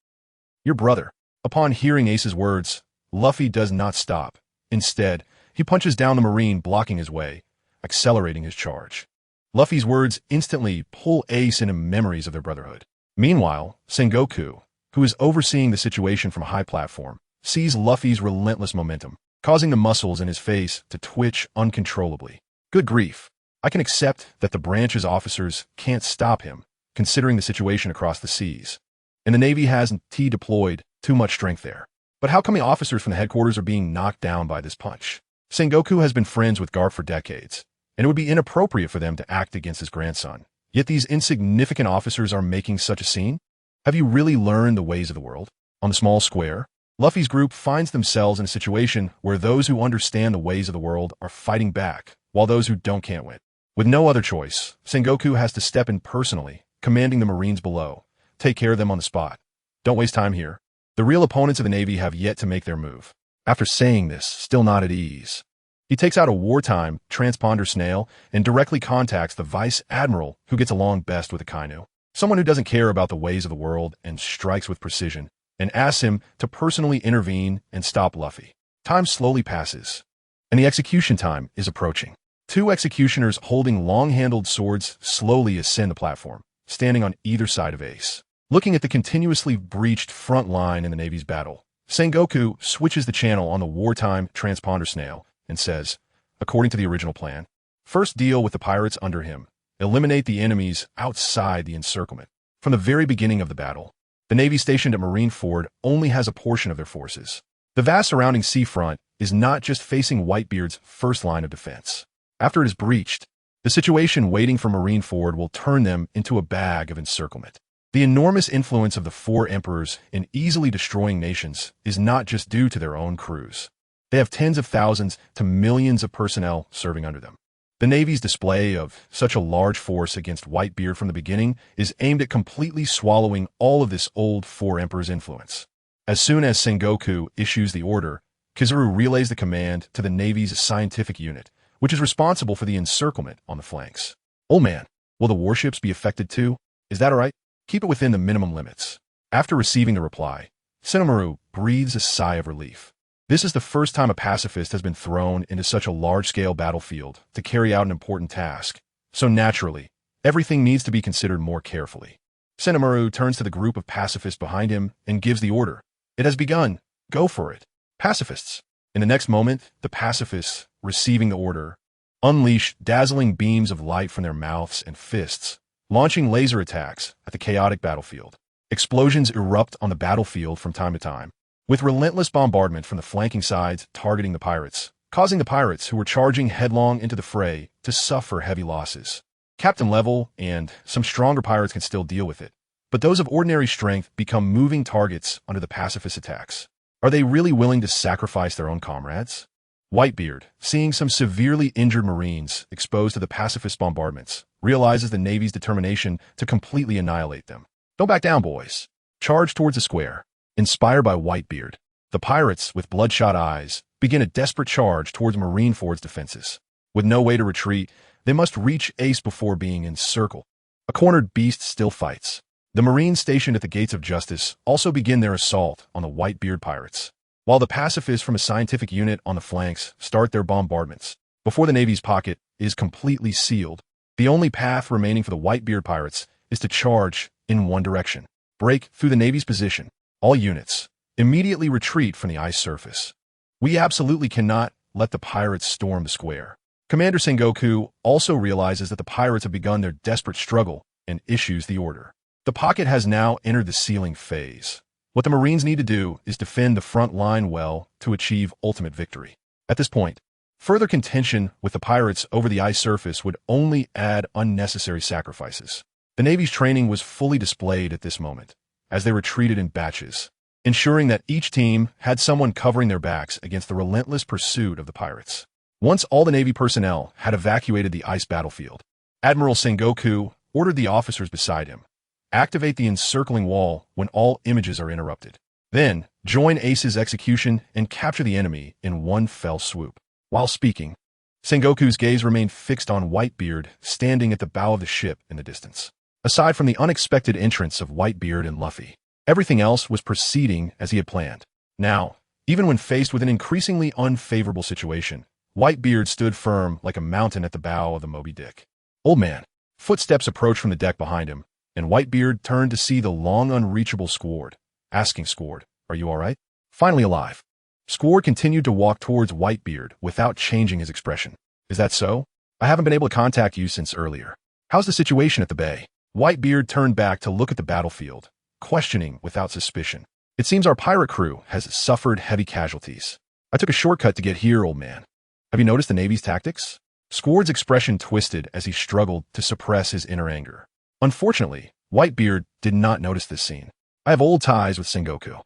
your brother. Upon hearing Ace's words, Luffy does not stop. Instead, he punches down the Marine blocking his way, accelerating his charge. Luffy's words instantly pull Ace into memories of their brotherhood. Meanwhile, Sengoku, who is overseeing the situation from a high platform, sees Luffy's relentless momentum, causing the muscles in his face to twitch uncontrollably. Good grief. I can accept that the branch's officers can't stop him, considering the situation across the seas. And the Navy hasn't deployed too much strength there. But how come the officers from the headquarters are being knocked down by this punch? Sengoku has been friends with Garp for decades, and it would be inappropriate for them to act against his grandson. Yet these insignificant officers are making such a scene? Have you really learned the ways of the world? On the small square, Luffy's group finds themselves in a situation where those who understand the ways of the world are fighting back, while those who don't can't win. With no other choice, Sengoku has to step in personally, commanding the Marines below. Take care of them on the spot. Don't waste time here. The real opponents of the Navy have yet to make their move. After saying this, still not at ease, he takes out a wartime transponder snail and directly contacts the Vice Admiral who gets along best with the Kainu, someone who doesn't care about the ways of the world and strikes with precision, and asks him to personally intervene and stop Luffy. Time slowly passes, and the execution time is approaching. Two executioners holding long-handled swords slowly ascend the platform, standing on either side of Ace. Looking at the continuously breached front line in the Navy's battle, Sengoku switches the channel on the wartime transponder snail and says, according to the original plan, first deal with the pirates under him, eliminate the enemies outside the encirclement. From the very beginning of the battle, the Navy stationed at Marineford only has a portion of their forces. The vast surrounding seafront is not just facing Whitebeard's first line of defense. After it is breached, the situation waiting for Marineford will turn them into a bag of encirclement. The enormous influence of the four emperors in easily destroying nations is not just due to their own crews. They have tens of thousands to millions of personnel serving under them. The Navy's display of such a large force against Whitebeard from the beginning is aimed at completely swallowing all of this old four emperors' influence. As soon as Sengoku issues the order, Kizaru relays the command to the Navy's scientific unit, which is responsible for the encirclement on the flanks. Old man, will the warships be affected too? Is that all right? Keep it within the minimum limits. After receiving the reply, Senamaru breathes a sigh of relief. This is the first time a pacifist has been thrown into such a large-scale battlefield to carry out an important task. So naturally, everything needs to be considered more carefully. Senamaru turns to the group of pacifists behind him and gives the order. It has begun. Go for it. Pacifists. In the next moment, the pacifists, receiving the order, unleash dazzling beams of light from their mouths and fists, launching laser attacks at the chaotic battlefield. Explosions erupt on the battlefield from time to time, with relentless bombardment from the flanking sides targeting the pirates, causing the pirates who were charging headlong into the fray to suffer heavy losses. Captain level and some stronger pirates can still deal with it, but those of ordinary strength become moving targets under the pacifist attacks. Are they really willing to sacrifice their own comrades? Whitebeard, seeing some severely injured Marines exposed to the pacifist bombardments, realizes the Navy's determination to completely annihilate them. Don't back down, boys. Charge towards the square. Inspired by Whitebeard, the pirates, with bloodshot eyes, begin a desperate charge towards Marineford's defenses. With no way to retreat, they must reach Ace before being encircled. A cornered beast still fights. The Marines stationed at the Gates of Justice also begin their assault on the Whitebeard pirates, while the pacifists from a scientific unit on the flanks start their bombardments. Before the Navy's pocket is completely sealed, the only path remaining for the Whitebeard pirates is to charge in one direction. Break through the Navy's position. All units, immediately retreat from the ice surface. We absolutely cannot let the pirates storm the square. Commander Sengoku also realizes that the pirates have begun their desperate struggle and issues the order. The pocket has now entered the sealing phase. What the Marines need to do is defend the front line well to achieve ultimate victory. At this point, further contention with the pirates over the ice surface would only add unnecessary sacrifices. The Navy's training was fully displayed at this moment, as they retreated in batches, ensuring that each team had someone covering their backs against the relentless pursuit of the pirates. Once all the Navy personnel had evacuated the ice battlefield, Admiral Sengoku ordered the officers beside him, activate the encircling wall when all images are interrupted. Then, join Ace's execution and capture the enemy in one fell swoop. While speaking, Sengoku's gaze remained fixed on Whitebeard standing at the bow of the ship in the distance. Aside from the unexpected entrance of Whitebeard and Luffy, Everything else was proceeding as he had planned. Now, even when faced with an increasingly unfavorable situation, Whitebeard stood firm like a mountain at the bow of the Moby Dick. Old man. Footsteps approached from the deck behind him, and Whitebeard turned to see the long unreachable Squard, asking Squard, "Are you all right?" Finally alive. Squard continued to walk towards Whitebeard without changing his expression. "Is that so? I haven't been able to contact you since earlier. How's the situation at the bay?" Whitebeard turned back to look at the battlefield, questioning without suspicion. "It seems our pirate crew has suffered heavy casualties. I took a shortcut to get here, old man. Have you noticed the Navy's tactics?" Squard's expression twisted as he struggled to suppress his inner anger. Unfortunately, Whitebeard did not notice this scene. "I have old ties with Sengoku.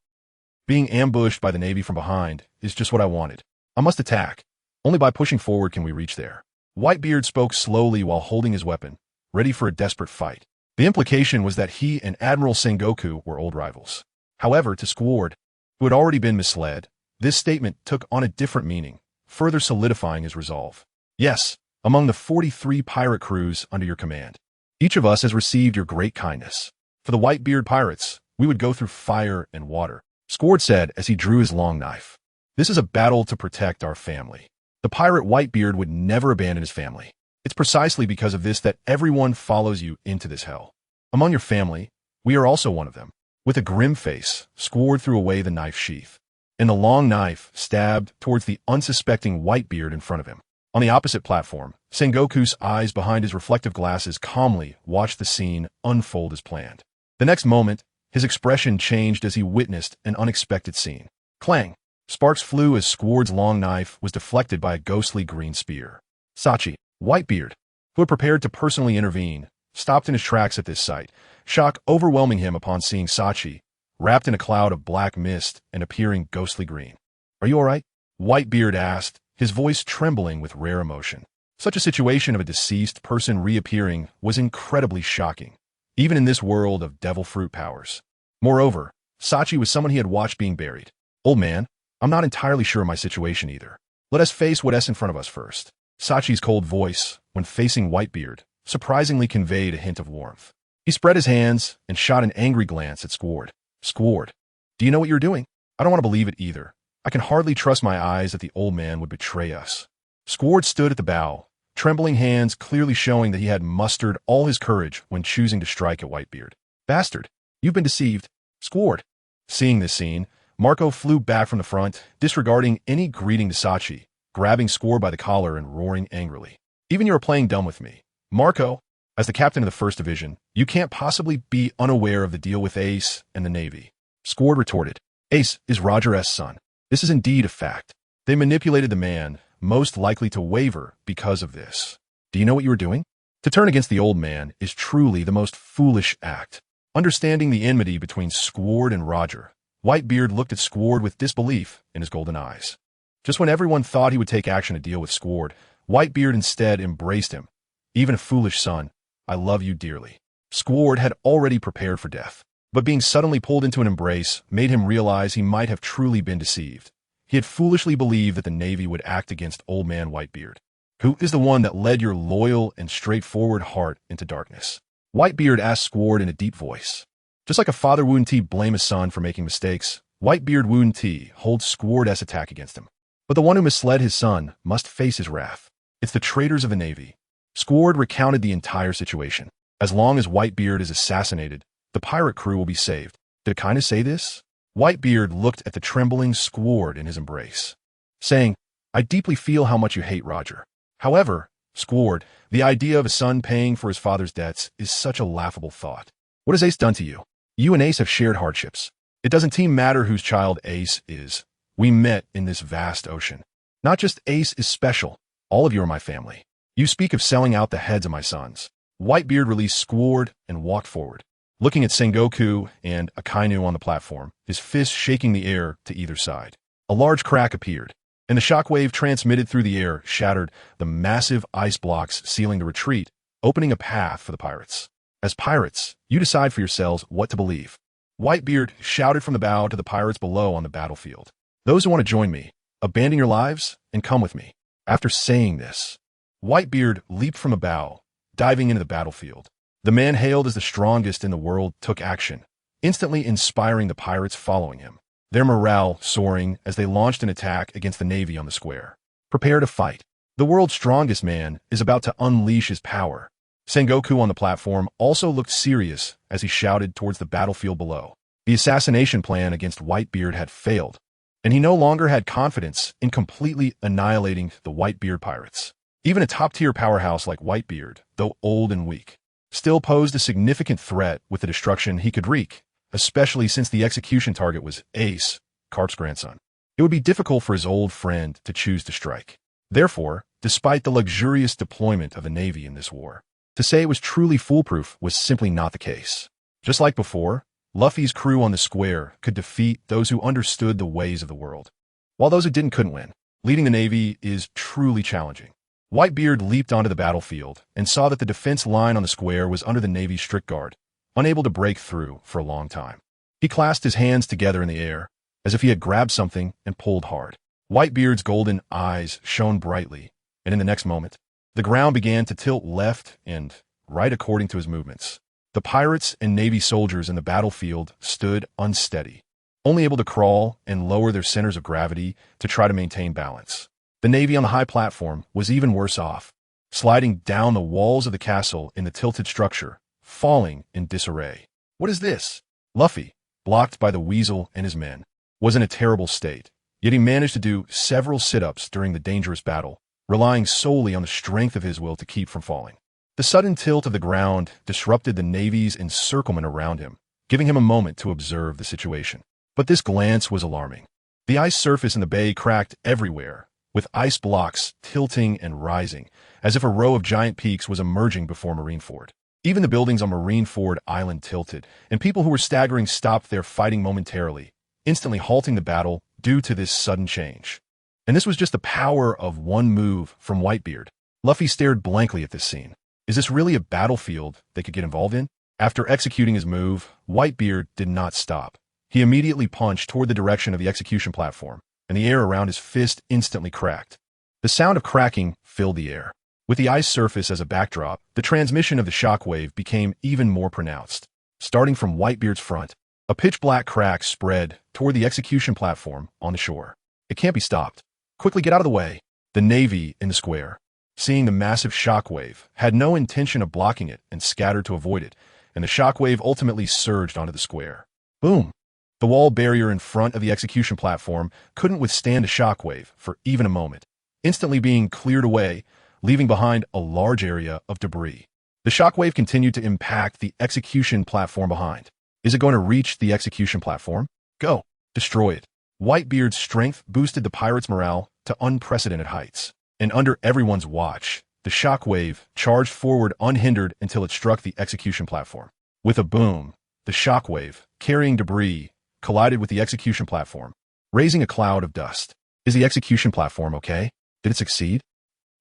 Being ambushed by the Navy from behind is just what I wanted. I must attack. Only by pushing forward can we reach there." Whitebeard spoke slowly while holding his weapon, ready for a desperate fight. The implication was that he and Admiral Sengoku were old rivals. However, to Squard, who had already been misled, this statement took on a different meaning, further solidifying his resolve. "Yes, among the 43 pirate crews under your command. Each of us has received your great kindness. For the Whitebeard pirates, we would go through fire and water," Squard said as he drew his long knife. "This is a battle to protect our family. The pirate Whitebeard would never abandon his family. It's precisely because of this that everyone follows you into this hell. Among your family, we are also one of them." With a grim face, Squard threw away the knife sheath, and the long knife stabbed towards the unsuspecting Whitebeard in front of him. On the opposite platform, Sengoku's eyes behind his reflective glasses calmly watched the scene unfold as planned. The next moment, his expression changed as he witnessed an unexpected scene. Clang! Sparks flew as Squard's long knife was deflected by a ghostly green spear. Sachi, Whitebeard, who had prepared to personally intervene, stopped in his tracks at this sight, shock overwhelming him upon seeing Sachi, wrapped in a cloud of black mist and appearing ghostly green. "Are you all right?" Whitebeard asked, his voice trembling with rare emotion. Such a situation of a deceased person reappearing was incredibly shocking, even in this world of devil fruit powers. Moreover, Sachi was someone he had watched being buried. "Old man, I'm not entirely sure of my situation either. Let us face what's in front of us first." Sachi's cold voice, when facing Whitebeard, surprisingly conveyed a hint of warmth. He spread his hands and shot an angry glance at Squard. "Squard, do you know what you're doing? I don't want to believe it either. I can hardly trust my eyes that the old man would betray us." Squard stood at the bow, trembling hands clearly showing that he had mustered all his courage when choosing to strike at Whitebeard. "Bastard, you've been deceived." Squard. Seeing this scene, Marco flew back from the front, disregarding any greeting to Sachi, grabbing Squard by the collar and roaring angrily. "Even you are playing dumb with me. Marco, as the captain of the 1st Division, you can't possibly be unaware of the deal with Ace and the Navy." Squard retorted. "Ace is Roger.S. son. This is indeed a fact. They manipulated the man, most likely to waver because of this. Do you know what you are doing? To turn against the old man is truly the most foolish act." Understanding the enmity between Squard and Roger, Whitebeard looked at Squard with disbelief in his golden eyes. Just when everyone thought he would take action to deal with Squard, Whitebeard instead embraced him. "Even a foolish son, I love you dearly." Squard had already prepared for death, but being suddenly pulled into an embrace made him realize he might have truly been deceived. He had foolishly believed that the Navy would act against old man Whitebeard. "Who is the one that led your loyal and straightforward heart into darkness?" Whitebeard asked Squard in a deep voice. Just like a father wouldn't blame a son for making mistakes, Whitebeard wouldn't hold Squard's attack against him. But the one who misled his son must face his wrath. It's the traitors of the Navy. Squard recounted the entire situation. As long as Whitebeard is assassinated, the pirate crew will be saved. Did Akina say this? Whitebeard looked at the trembling Squard in his embrace, saying, "I deeply feel how much you hate Roger. However, Squard, the idea of a son paying for his father's debts is such a laughable thought. What has Ace done to you? You and Ace have shared hardships. It doesn't matter whose child Ace is. We met in this vast ocean. Not just Ace is special. All of you are my family. You speak of selling out the heads of my sons." Whitebeard released Squard and walked forward, looking at Sengoku and Akainu on the platform, his fists shaking the air to either side. A large crack appeared, and the shockwave transmitted through the air shattered the massive ice blocks sealing the retreat, opening a path for the pirates. As pirates, you decide for yourselves what to believe. Whitebeard shouted from the bow to the pirates below on the battlefield. "Those who want to join me, abandon your lives and come with me." After saying this, Whitebeard leaped from the bow, diving into the battlefield. The man hailed as the strongest in the world took action, instantly inspiring the pirates following him, their morale soaring as they launched an attack against the Navy on the square. Prepare to fight. The world's strongest man is about to unleash his power. Sengoku on the platform also looked serious as he shouted towards the battlefield below. The assassination plan against Whitebeard had failed, and he no longer had confidence in completely annihilating the Whitebeard pirates. Even a top-tier powerhouse like Whitebeard, though old and weak, still posed a significant threat with the destruction he could wreak, especially since the execution target was Ace, Carp's grandson. It would be difficult for his old friend to choose to strike. Therefore, despite the luxurious deployment of the Navy in this war, to say it was truly foolproof was simply not the case. Just like before, Luffy's crew on the square could defeat those who understood the ways of the world, while those who didn't couldn't win. Leading the Navy is truly challenging. Whitebeard leaped onto the battlefield and saw that the defense line on the square was under the Navy's strict guard, unable to break through for a long time. He clasped his hands together in the air, as if he had grabbed something and pulled hard. Whitebeard's golden eyes shone brightly, and in the next moment, the ground began to tilt left and right according to his movements. The pirates and Navy soldiers in the battlefield stood unsteady, only able to crawl and lower their centers of gravity to try to maintain balance. The Navy on the high platform was even worse off, sliding down the walls of the castle in the tilted structure, falling in disarray. What is this? Luffy, blocked by the Weasel and his men, was in a terrible state, yet he managed to do several sit-ups during the dangerous battle, relying solely on the strength of his will to keep from falling. The sudden tilt of the ground disrupted the Navy's encirclement around him, giving him a moment to observe the situation. But this glance was alarming. The ice surface in the bay cracked everywhere, with ice blocks tilting and rising, as if a row of giant peaks was emerging before Marineford. Even the buildings on Marineford Island tilted, and people who were staggering stopped their fighting momentarily, instantly halting the battle due to this sudden change. And this was just the power of one move from Whitebeard. Luffy stared blankly at this scene. Is this really a battlefield they could get involved in? After executing his move, Whitebeard did not stop. He immediately punched toward the direction of the execution platform, and the air around his fist instantly cracked. The sound of cracking filled the air. With the ice surface as a backdrop, the transmission of the shockwave became even more pronounced. Starting from Whitebeard's front, a pitch-black crack spread toward the execution platform on the shore. It can't be stopped. Quickly get out of the way. The Navy in the square, seeing the massive shockwave, had no intention of blocking it and scattered to avoid it, and the shockwave ultimately surged onto the square. Boom! The wall barrier in front of the execution platform couldn't withstand a shockwave for even a moment, instantly being cleared away, leaving behind a large area of debris. The shockwave continued to impact the execution platform behind. Is it going to reach the execution platform? Go! Destroy it. Whitebeard's strength boosted the pirates' morale to unprecedented heights. And under everyone's watch, the shockwave charged forward unhindered until it struck the execution platform. With a boom, the shockwave, carrying debris, collided with the execution platform, raising a cloud of dust. Is the execution platform okay? Did it succeed?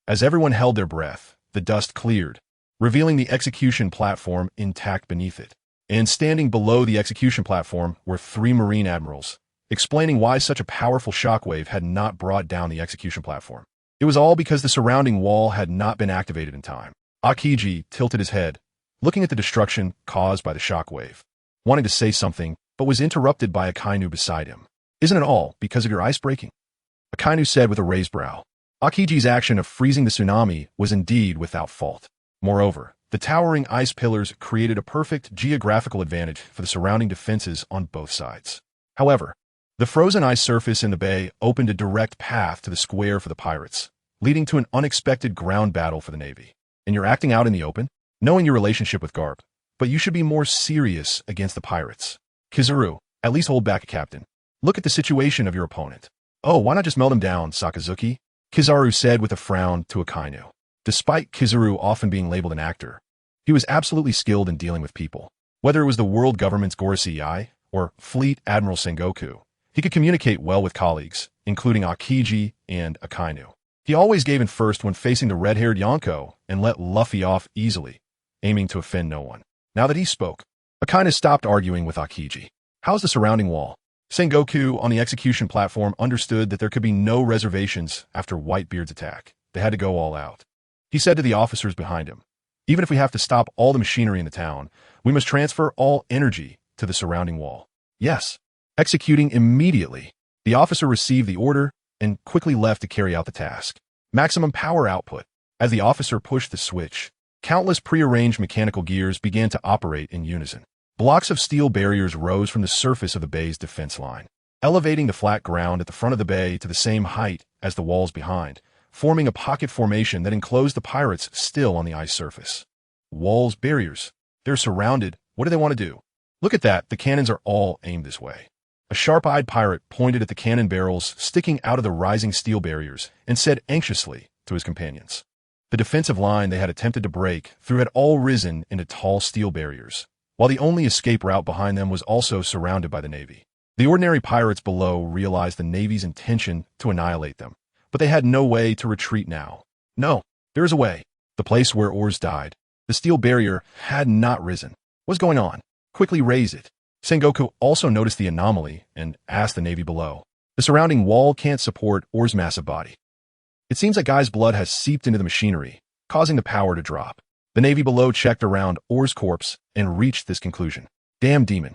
As everyone held their breath, the dust cleared, revealing the execution platform intact beneath it. And standing below the execution platform were 3 Marine Admirals, explaining why such a powerful shockwave had not brought down the execution platform. It was all because the surrounding wall had not been activated in time. Akiji tilted his head, looking at the destruction caused by the shockwave, wanting to say something, but was interrupted by Akainu beside him. Isn't it all because of your ice breaking? Akainu said with a raised brow. Akiji's action of freezing the tsunami was indeed without fault. Moreover, the towering ice pillars created a perfect geographical advantage for the surrounding defenses on both sides. However, the frozen ice surface in the bay opened a direct path to the square for the pirates, leading to an unexpected ground battle for the Navy. And you're acting out in the open, knowing your relationship with Garp, but you should be more serious against the pirates. Kizaru, at least hold back a captain. Look at the situation of your opponent. Oh, why not just melt him down, Sakazuki? Kizaru said with a frown to Akainu. Despite Kizaru often being labeled an actor, he was absolutely skilled in dealing with people. Whether it was the world government's Gorosei or Fleet Admiral Sengoku, he could communicate well with colleagues, including Akiji and Akainu. He always gave in first when facing the red-haired Yonko and let Luffy off easily, aiming to offend no one. Now that he spoke, Akainu stopped arguing with Akiji. How's the surrounding wall? Sengoku on the execution platform understood that there could be no reservations after Whitebeard's attack. They had to go all out. He said to the officers behind him, even if we have to stop all the machinery in the town, we must transfer all energy to the surrounding wall. Yes. Executing immediately. The officer received the order and quickly left to carry out the task. Maximum power output. As the officer pushed the switch, countless prearranged mechanical gears began to operate in unison. Blocks of steel barriers rose from the surface of the bay's defense line, elevating the flat ground at the front of the bay to the same height as the walls behind, forming a pocket formation that enclosed the pirates still on the ice surface. Walls, barriers. They're surrounded. What do they want to do? Look at that. The cannons are all aimed this way. A sharp-eyed pirate pointed at the cannon barrels sticking out of the rising steel barriers and said anxiously to his companions. The defensive line they had attempted to break through had all risen into tall steel barriers, while the only escape route behind them was also surrounded by the Navy. The ordinary pirates below realized the Navy's intention to annihilate them, but they had no way to retreat now. No, there is a way. The place where oars died. The steel barrier had not risen. What's going on? Quickly raise it. Sengoku also noticed the anomaly and asked the Navy below. The surrounding wall can't support Oar's massive body. It seems like Guy's blood has seeped into the machinery, causing the power to drop. The Navy below checked around Oar's corpse and reached this conclusion. Damn demon.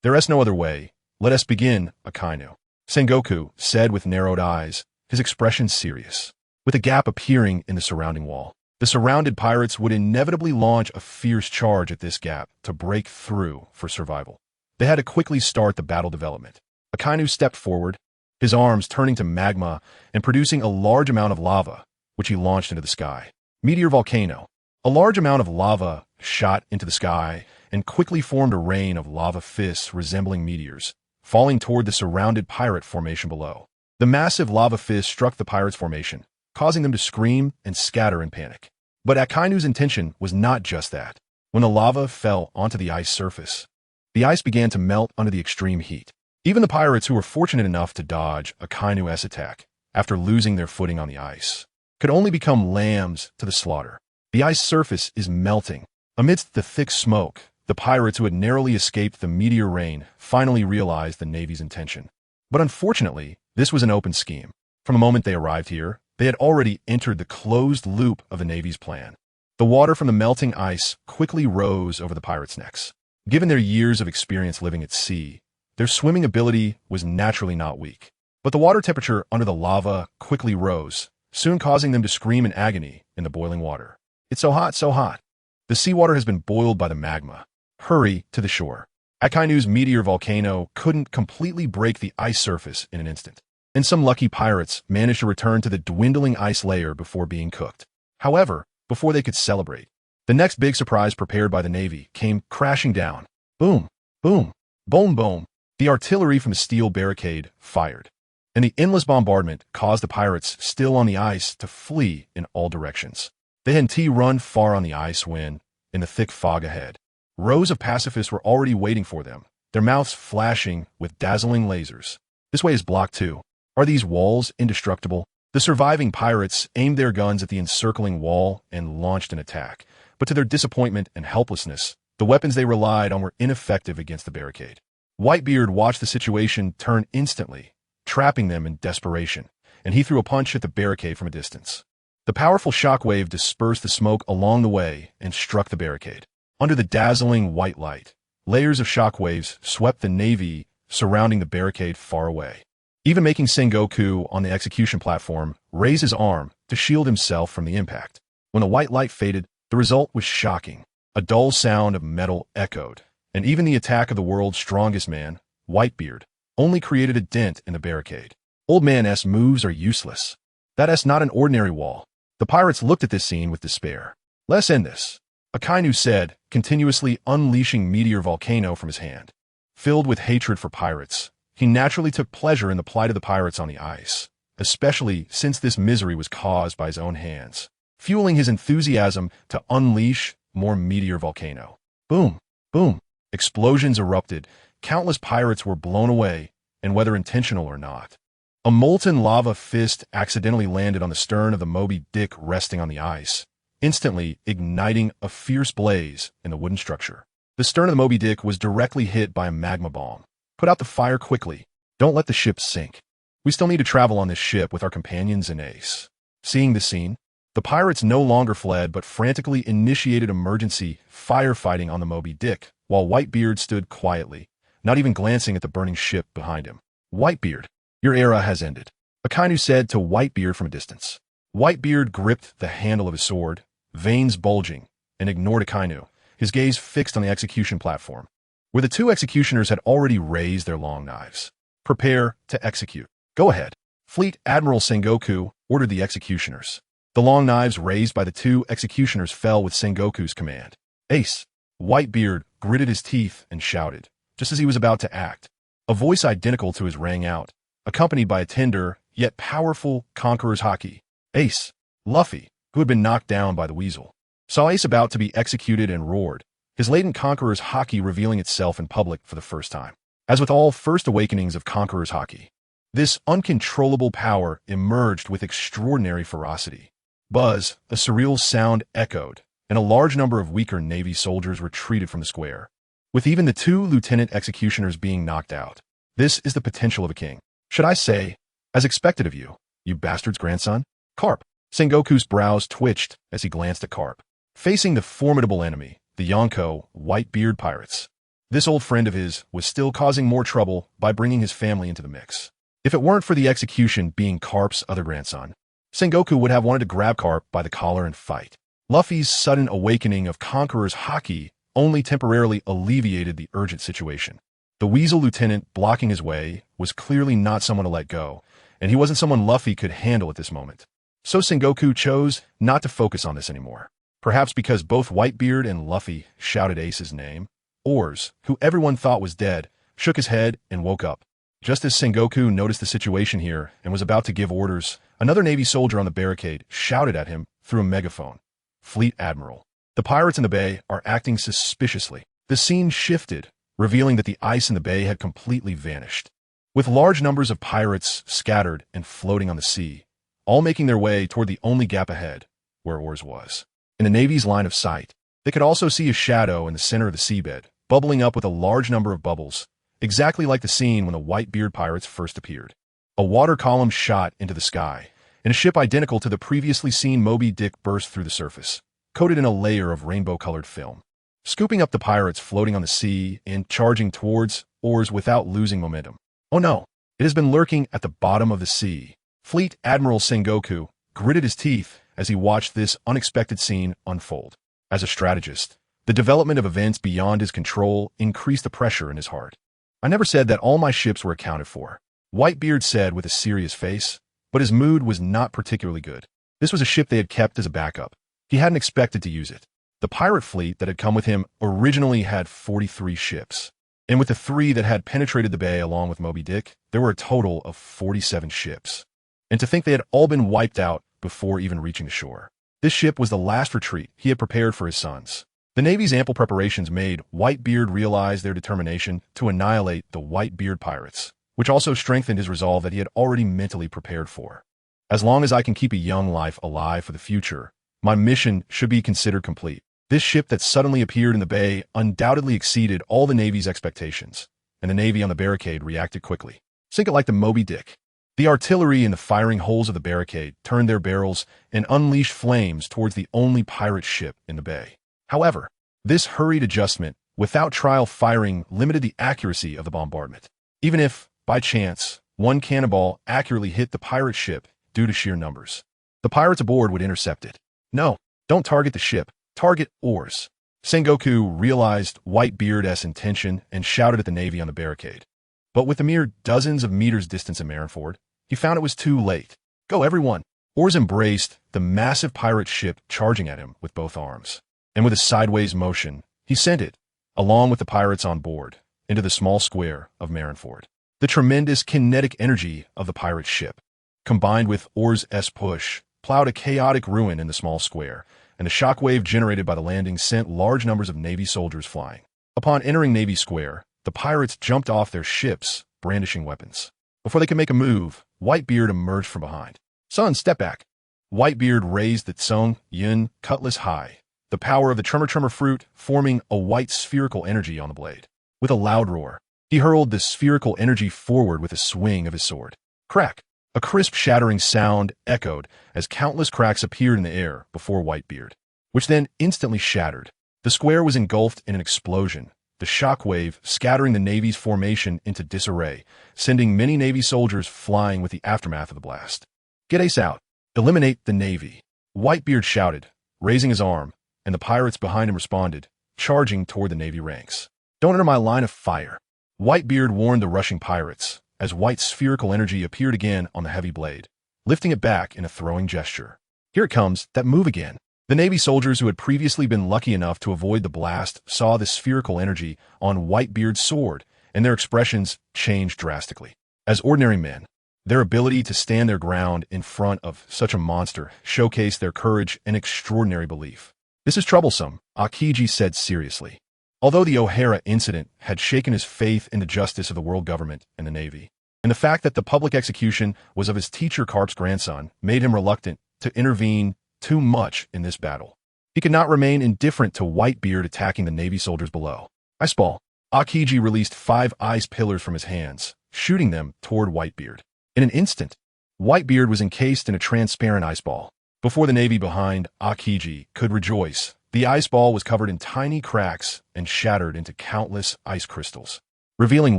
There is no other way. Let us begin, Akainu. Sengoku said with narrowed eyes, his expression serious. With a gap appearing in the surrounding wall, the surrounded pirates would inevitably launch a fierce charge at this gap to break through for survival. They had to quickly start the battle development. Akainu stepped forward, his arms turning to magma and producing a large amount of lava, which he launched into the sky. Meteor volcano. A large amount of lava shot into the sky and quickly formed a rain of lava fists resembling meteors, falling toward the surrounded pirate formation below. The massive lava fist struck the pirates' formation, causing them to scream and scatter in panic. But Akainu's intention was not just that. When the lava fell onto the ice surface, the ice began to melt under the extreme heat. Even the pirates who were fortunate enough to dodge Akainu's attack after losing their footing on the ice could only become lambs to the slaughter. The ice surface is melting. Amidst the thick smoke, the pirates who had narrowly escaped the meteor rain finally realized the Navy's intention. But unfortunately, this was an open scheme. From the moment they arrived here, they had already entered the closed loop of the Navy's plan. The water from the melting ice quickly rose over the pirates' necks. Given their years of experience living at sea, their swimming ability was naturally not weak. But the water temperature under the lava quickly rose, soon causing them to scream in agony in the boiling water. It's so hot, so hot. The seawater has been boiled by the magma. Hurry to the shore. Akainu's meteor volcano couldn't completely break the ice surface in an instant, and some lucky pirates managed to return to the dwindling ice layer before being cooked. However, before they could celebrate, the next big surprise prepared by the Navy came crashing down. Boom, boom, boom, boom. The artillery from the steel barricade fired, and the endless bombardment caused the pirates still on the ice to flee in all directions. They hadn't run far on the ice when, in the thick fog ahead, rows of pacifists were already waiting for them, their mouths flashing with dazzling lasers. This way is blocked too. Are these walls indestructible? The surviving pirates aimed their guns at the encircling wall and launched an attack. But to their disappointment and helplessness, the weapons they relied on were ineffective against the barricade. Whitebeard watched the situation turn instantly, trapping them in desperation, and he threw a punch at the barricade from a distance. The powerful shockwave dispersed the smoke along the way and struck the barricade. Under the dazzling white light, layers of shockwaves swept the Navy surrounding the barricade far away, even making Sengoku on the execution platform raise his arm to shield himself from the impact. When the white light faded, the result was shocking. A dull sound of metal echoed, and even the attack of the world's strongest man, Whitebeard, only created a dent in the barricade. Old Man-S moves are useless. That's not an ordinary wall. The pirates looked at this scene with despair. Let's end this, Akainu said, continuously unleashing meteor volcano from his hand. Filled with hatred for pirates, he naturally took pleasure in the plight of the pirates on the ice, especially since this misery was caused by his own hands, fueling his enthusiasm to unleash more meteor volcano. Boom, boom. Explosions erupted. Countless pirates were blown away, and whether intentional or not. A molten lava fist accidentally landed on the stern of the Moby Dick resting on the ice, instantly igniting a fierce blaze in the wooden structure. The stern of the Moby Dick was directly hit by a magma bomb. Put out the fire quickly. Don't let the ship sink. We still need to travel on this ship with our companions and Ace. Seeing this scene, The pirates no longer fled but frantically initiated emergency firefighting on the Moby Dick, while Whitebeard stood quietly, not even glancing at the burning ship behind him. "Whitebeard, your era has ended," Akainu said to Whitebeard from a distance. Whitebeard gripped the handle of his sword, veins bulging, and ignored Akainu, his gaze fixed on the execution platform, where the two executioners had already raised their long knives. "Prepare to execute." "Go ahead." Fleet Admiral Sengoku ordered the executioners. The long knives raised by the two executioners fell with Sengoku's command. "Ace!" Whitebeard gritted his teeth and shouted, just as he was about to act. A voice identical to his rang out, accompanied by a tender, yet powerful conqueror's haki. Ace! Luffy, who had been knocked down by the weasel, saw Ace about to be executed and roared, his latent conqueror's haki revealing itself in public for the first time. As with all first awakenings of conqueror's haki, this uncontrollable power emerged with extraordinary ferocity. Buzz, a surreal sound echoed, and a large number of weaker Navy soldiers retreated from the square, with even the two lieutenant executioners being knocked out. "This is the potential of a king. Should I say, as expected of you, you bastard's grandson?" "Carp." Sengoku's brows twitched as he glanced at Carp, facing the formidable enemy, the Yonko Whitebeard pirates. This old friend of his was still causing more trouble by bringing his family into the mix. If it weren't for the execution being Carp's other grandson, Sengoku would have wanted to grab Carp by the collar and fight. Luffy's sudden awakening of Conqueror's haki only temporarily alleviated the urgent situation. The Weasel lieutenant blocking his way was clearly not someone to let go, and he wasn't someone Luffy could handle at this moment. So Sengoku chose not to focus on this anymore. Perhaps because both Whitebeard and Luffy shouted Ace's name, Oars, who everyone thought was dead, shook his head and woke up. Just as Sengoku noticed the situation here and was about to give orders, another Navy soldier on the barricade shouted at him through a megaphone. "Fleet Admiral, the pirates in the bay are acting suspiciously." The scene shifted, revealing that the ice in the bay had completely vanished, with large numbers of pirates scattered and floating on the sea, all making their way toward the only gap ahead, where Oars was. In the Navy's line of sight, they could also see a shadow in the center of the seabed, bubbling up with a large number of bubbles, exactly like the scene when the Whitebeard pirates first appeared. A water column shot into the sky, and a ship identical to the previously seen Moby Dick burst through the surface, coated in a layer of rainbow-colored film, scooping up the pirates floating on the sea and charging towards Oars without losing momentum. Oh no, it has been lurking at the bottom of the sea. Fleet Admiral Sengoku gritted his teeth as he watched this unexpected scene unfold. As a strategist, the development of events beyond his control increased the pressure in his heart. "I never said that all my ships were accounted for," Whitebeard said with a serious face, but his mood was not particularly good. This was a ship they had kept as a backup. He hadn't expected to use it. The pirate fleet that had come with him originally had 43 ships, and with the 3 that had penetrated the bay along with Moby Dick, there were a total of 47 ships. And to think they had all been wiped out before even reaching the shore. This ship was the last retreat he had prepared for his sons. The Navy's ample preparations made Whitebeard realize their determination to annihilate the Whitebeard pirates, which also strengthened his resolve that he had already mentally prepared for. "As long as I can keep a young life alive for the future, my mission should be considered complete." This ship that suddenly appeared in the bay undoubtedly exceeded all the Navy's expectations, and the Navy on the barricade reacted quickly. "Sink it like the Moby Dick." The artillery in the firing holes of the barricade turned their barrels and unleashed flames towards the only pirate ship in the bay. However, this hurried adjustment, without trial firing, limited the accuracy of the bombardment. Even if, by chance, one cannonball accurately hit the pirate ship due to sheer numbers, the pirates aboard would intercept it. "No, don't target the ship. Target Oars." Sengoku realized Bard.As' intention and shouted at the Navy on the barricade. But with a mere dozens of meters distance in Marineford, he found it was too late. "Go, everyone!" Oars embraced the massive pirate ship charging at him with both arms, and with a sideways motion, he sent it, along with the pirates on board, into the small square of Marineford. The tremendous kinetic energy of the pirate ship, combined with Oars' push, plowed a chaotic ruin in the small square, and the shockwave generated by the landing sent large numbers of Navy soldiers flying. Upon entering Navy Square, the pirates jumped off their ships, brandishing weapons. Before they could make a move, Whitebeard emerged from behind. "Son, step back." Whitebeard raised the Tsung Yun cutlass high, the power of the tremor fruit forming a white spherical energy on the blade. With a loud roar, he hurled the spherical energy forward with a swing of his sword. Crack! A crisp, shattering sound echoed as countless cracks appeared in the air before Whitebeard, which then instantly shattered. The square was engulfed in an explosion, the shockwave scattering the Navy's formation into disarray, sending many Navy soldiers flying with the aftermath of the blast. "Get Ace out! Eliminate the Navy!" Whitebeard shouted, raising his arm, and the pirates behind him responded, charging toward the Navy ranks. "Don't enter my line of fire!" Whitebeard warned the rushing pirates, as white spherical energy appeared again on the heavy blade, lifting it back in a throwing gesture. "Here it comes, that move again." The Navy soldiers who had previously been lucky enough to avoid the blast saw the spherical energy on Whitebeard's sword, and their expressions changed drastically. As ordinary men, their ability to stand their ground in front of such a monster showcased their courage and extraordinary belief. "This is troublesome," Akiji said seriously. Although the O'Hara incident had shaken his faith in the justice of the world government and the Navy, and the fact that the public execution was of his teacher Carp's grandson made him reluctant to intervene too much in this battle. He could not remain indifferent to Whitebeard attacking the Navy soldiers below. Ice ball. Akiji released 5 ice pillars from his hands, shooting them toward Whitebeard. In an instant, Whitebeard was encased in a transparent ice ball. Before the Navy behind Akiji could rejoice, the ice ball was covered in tiny cracks and shattered into countless ice crystals, revealing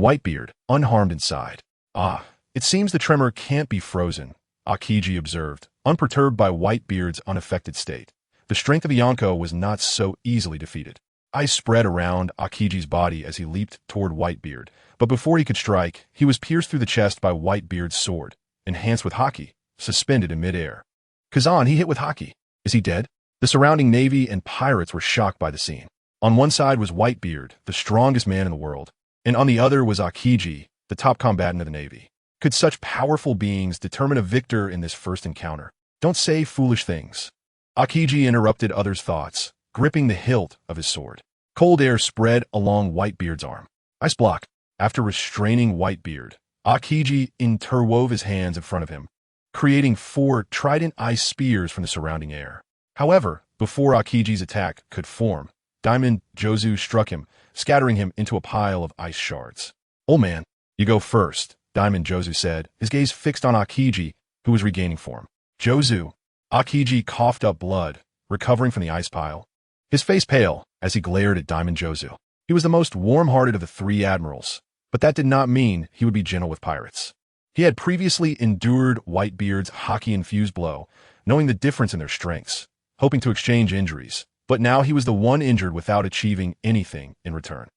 Whitebeard unharmed inside. "Ah, it seems the tremor can't be frozen," Akiji observed, unperturbed by Whitebeard's unaffected state. The strength of Yonko was not so easily defeated. Ice spread around Akiji's body as he leaped toward Whitebeard, but before he could strike, he was pierced through the chest by Whitebeard's sword, enhanced with haki, suspended in midair. "Kazan, he hit with haki. Is he dead?" The surrounding Navy and pirates were shocked by the scene. On one side was Whitebeard, the strongest man in the world, and on the other was Akiji, the top combatant of the Navy. Could such powerful beings determine a victor in this first encounter? "Don't say foolish things." Akiji interrupted others' thoughts, gripping the hilt of his sword. Cold air spread along Whitebeard's arm. "Ice block." After restraining Whitebeard, Akiji interwove his hands in front of him, creating 4 trident ice spears from the surrounding air. However, before Akiji's attack could form, Diamond Jozu struck him, scattering him into a pile of ice shards. "Old man, you go first," Diamond Jozu said, his gaze fixed on Akiji, who was regaining form. "Jozu." Akiji coughed up blood, recovering from the ice pile, his face pale as he glared at Diamond Jozu. He was the most warm-hearted of the 3 admirals, but that did not mean he would be gentle with pirates. He had previously endured Whitebeard's haki-infused blow, knowing the difference in their strengths, hoping to exchange injuries, but now he was the one injured without achieving anything in return.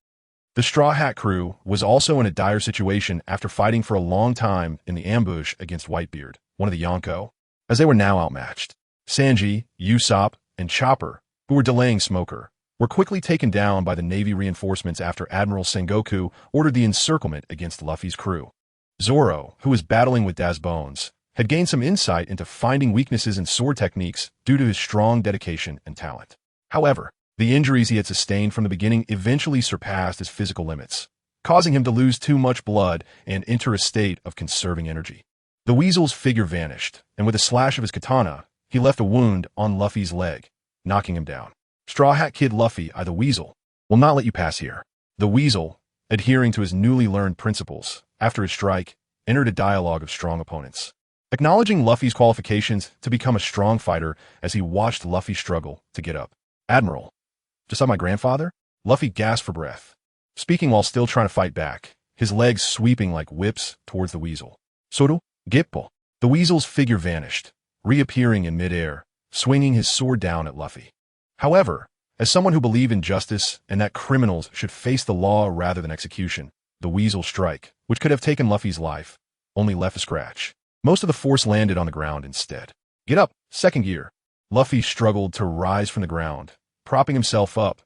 The Straw Hat crew was also in a dire situation after fighting for a long time in the ambush against Whitebeard, one of the Yonko, as they were now outmatched. Sanji, Usopp, and Chopper, who were delaying Smoker, were quickly taken down by the Navy reinforcements after Admiral Sengoku ordered the encirclement against Luffy's crew. Zoro, who was battling with Daz Bones, had gained some insight into finding weaknesses in sword techniques due to his strong dedication and talent. However, the injuries he had sustained from the beginning eventually surpassed his physical limits, causing him to lose too much blood and enter a state of conserving energy. The weasel's figure vanished, and with a slash of his katana, he left a wound on Luffy's leg, knocking him down. Straw Hat Kid Luffy, I the Weasel, will not let you pass here. The Weasel, adhering to his newly learned principles, after his strike, entered a dialogue of strong opponents, acknowledging Luffy's qualifications to become a strong fighter as he watched Luffy struggle to get up. "Admiral, just like my grandfather?" Luffy gasped for breath, speaking while still trying to fight back, his legs sweeping like whips towards the Weasel. "Soru, Gippo." The Weasel's figure vanished, reappearing in midair, swinging his sword down at Luffy. However, as someone who believed in justice and that criminals should face the law rather than execution, the Weasel's strike, which could have taken Luffy's life, only left a scratch. Most of the force landed on the ground instead. "Get up, second gear." Luffy struggled to rise from the ground, propping himself up,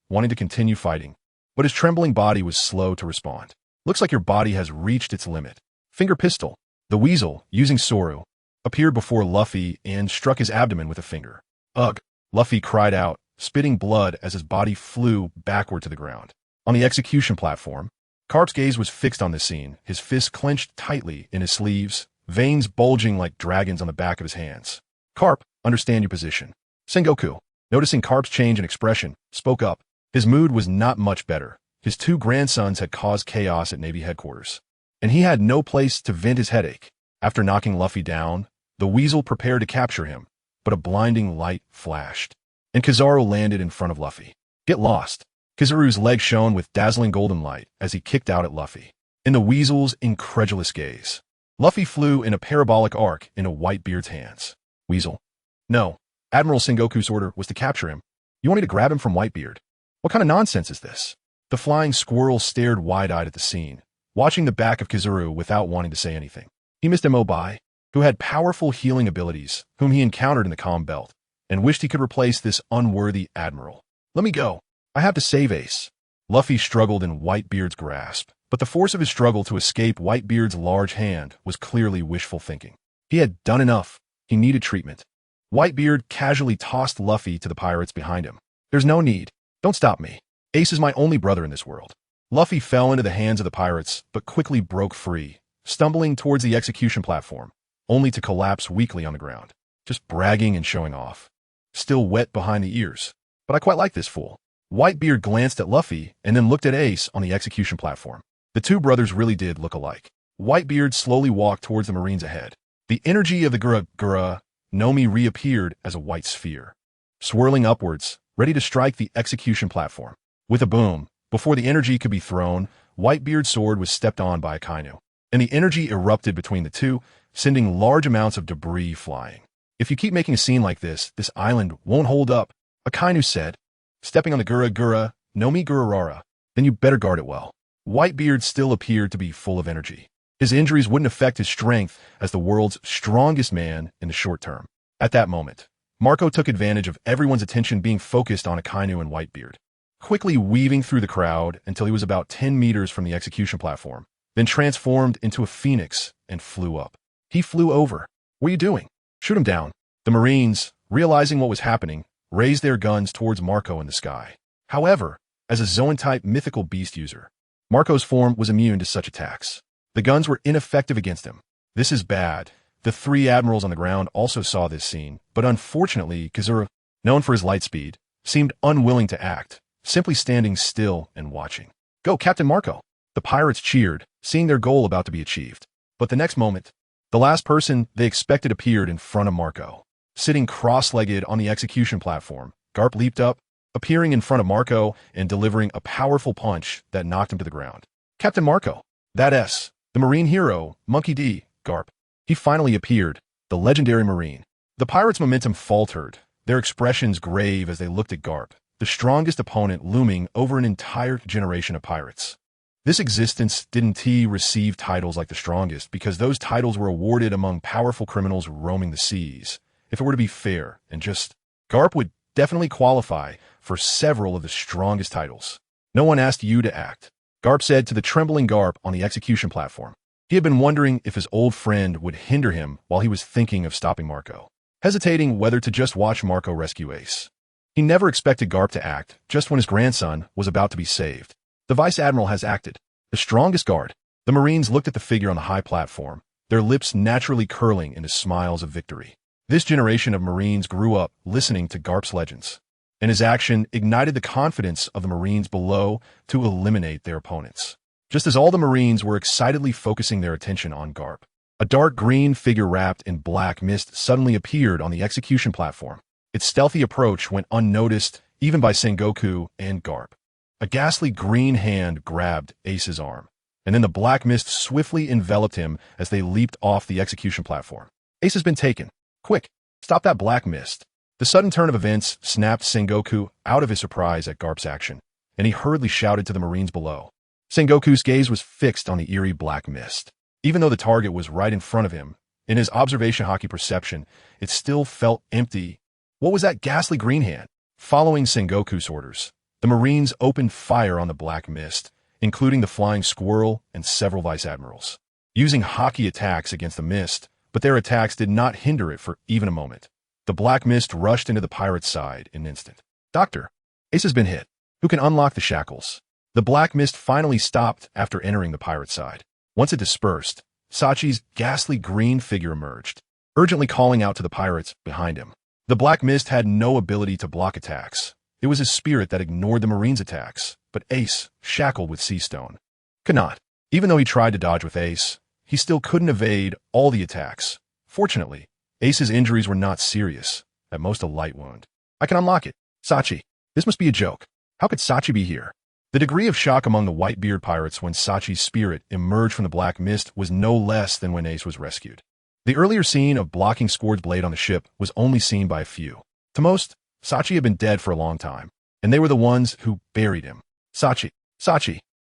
wanting to continue fighting, but his trembling body was slow to respond. "Looks like your body has reached its limit." Finger pistol. The Weasel, using Soru, appeared before Luffy and struck his abdomen with a finger. "Ugh!" Luffy cried out, spitting blood as his body flew backward to the ground. On the execution platform, Carp's gaze was fixed on this scene, his fists clenched tightly in his sleeves, veins bulging like dragons on the back of his hands. "Carp, understand your position." Sengoku, noticing Carp's change in expression, spoke up. His mood was not much better. His 2 grandsons had caused chaos at Navy headquarters, and he had no place to vent his headache. After knocking Luffy down, the weasel prepared to capture him, but a blinding light flashed, and Kizaru landed in front of Luffy. Get lost. Kizaru's leg shone with dazzling golden light as he kicked out at Luffy. In the weasel's incredulous gaze, Luffy flew in a parabolic arc into Whitebeard's hands. Weasel. No. Admiral Sengoku's order was to capture him. You want me to grab him from Whitebeard? What kind of nonsense is this? The flying squirrel stared wide-eyed at the scene, watching the back of Kizaru without wanting to say anything. He missed Mobai, who had powerful healing abilities, whom he encountered in the Calm Belt, and wished he could replace this unworthy admiral. Let me go. I have to save Ace. Luffy struggled in Whitebeard's grasp, but the force of his struggle to escape Whitebeard's large hand was clearly wishful thinking. He had done enough. He needed treatment. Whitebeard casually tossed Luffy to the pirates behind him. There's no need. Don't stop me. Ace is my only brother in this world. Luffy fell into the hands of the pirates, but quickly broke free, stumbling towards the execution platform, only to collapse weakly on the ground, just bragging and showing off. Still wet behind the ears. But I quite like this fool. Whitebeard glanced at Luffy and then looked at Ace on the execution platform. The two brothers really did look alike. Whitebeard slowly walked towards the Marines ahead. The energy of the Gura Nami reappeared as a white sphere, swirling upwards, ready to strike the execution platform. With a boom, before the energy could be thrown, Whitebeard's sword was stepped on by Akainu, and the energy erupted between the two, sending large amounts of debris flying. If you keep making a scene like this island won't hold up, Akainu said, stepping on the Gura Nami Gururara, then you better guard it well. Whitebeard still appeared to be full of energy. His injuries wouldn't affect his strength as the world's strongest man in the short term. At that moment, Marco took advantage of everyone's attention being focused on Akainu and Whitebeard, quickly weaving through the crowd until he was about 10 meters from the execution platform, then transformed into a phoenix and flew up. He flew over. What are you doing? Shoot him down. The Marines, realizing what was happening, raised their guns towards Marco in the sky. However, as a Zoan-type mythical beast user, Marco's form was immune to such attacks. The guns were ineffective against him. This is bad. The three admirals on the ground also saw this scene, but unfortunately, Kizaru, known for his light speed, seemed unwilling to act, simply standing still and watching. Go, Captain Marco! The pirates cheered, seeing their goal about to be achieved. But the next moment, the last person they expected appeared in front of Marco. Sitting cross-legged on the execution platform, Garp leaped up, appearing in front of Marco and delivering a powerful punch that knocked him to the ground. Captain Marco! Bard.As, the Marine hero, Monkey D, Garp. He finally appeared, the legendary Marine. The pirates' momentum faltered, their expressions grave as they looked at Garp, the strongest opponent looming over an entire generation of pirates. This existence didn't receive titles like the strongest because those titles were awarded among powerful criminals roaming the seas. If it were to be fair and just, Garp would definitely qualify for several of the strongest titles. No one asked you to act, Garp said to the trembling Garp on the execution platform. He had been wondering if his old friend would hinder him while he was thinking of stopping Marco, hesitating whether to just watch Marco rescue Ace. He never expected Garp to act just when his grandson was about to be saved. The Vice Admiral has acted. The strongest guard. The Marines looked at the figure on the high platform, their lips naturally curling into smiles of victory. This generation of Marines grew up listening to Garp's legends, and his action ignited the confidence of the Marines below to eliminate their opponents. Just as all the Marines were excitedly focusing their attention on Garp, a dark green figure wrapped in black mist suddenly appeared on the execution platform. Its stealthy approach went unnoticed even by Sengoku and Garp. A ghastly green hand grabbed Ace's arm, and then the black mist swiftly enveloped him as they leaped off the execution platform. Ace has been taken. Quick, stop that black mist. The sudden turn of events snapped Sengoku out of his surprise at Garp's action, and he hurriedly shouted to the Marines below. Sengoku's gaze was fixed on the eerie black mist. Even though the target was right in front of him, in his observation hockey perception, it still felt empty. What was that ghastly green hand? Following Sengoku's orders, the Marines opened fire on the black mist, including the flying squirrel and several vice admirals, using hockey attacks against the mist, but their attacks did not hinder it for even a moment. The black mist rushed into the pirate's side in an instant. Doctor, Ace has been hit. Who can unlock the shackles? The black mist finally stopped after entering the pirate's side. Once it dispersed, Sachi's ghastly green figure emerged, urgently calling out to the pirates behind him. The black mist had no ability to block attacks. It was his spirit that ignored the Marines' attacks, but Ace, shackled with sea stone, could not. Even though he tried to dodge with Ace, he still couldn't evade all the attacks. Fortunately, Ace's injuries were not serious, at most a light wound. I can unlock it. Sachi, this must be a joke. How could Sachi be here? The degree of shock among the Whitebeard pirates when Sachi's spirit emerged from the black mist was no less than when Ace was rescued. The earlier scene of blocking Squord's blade on the ship was only seen by a few. To most, Sachi had been dead for a long time, and they were the ones who buried him. Sachi.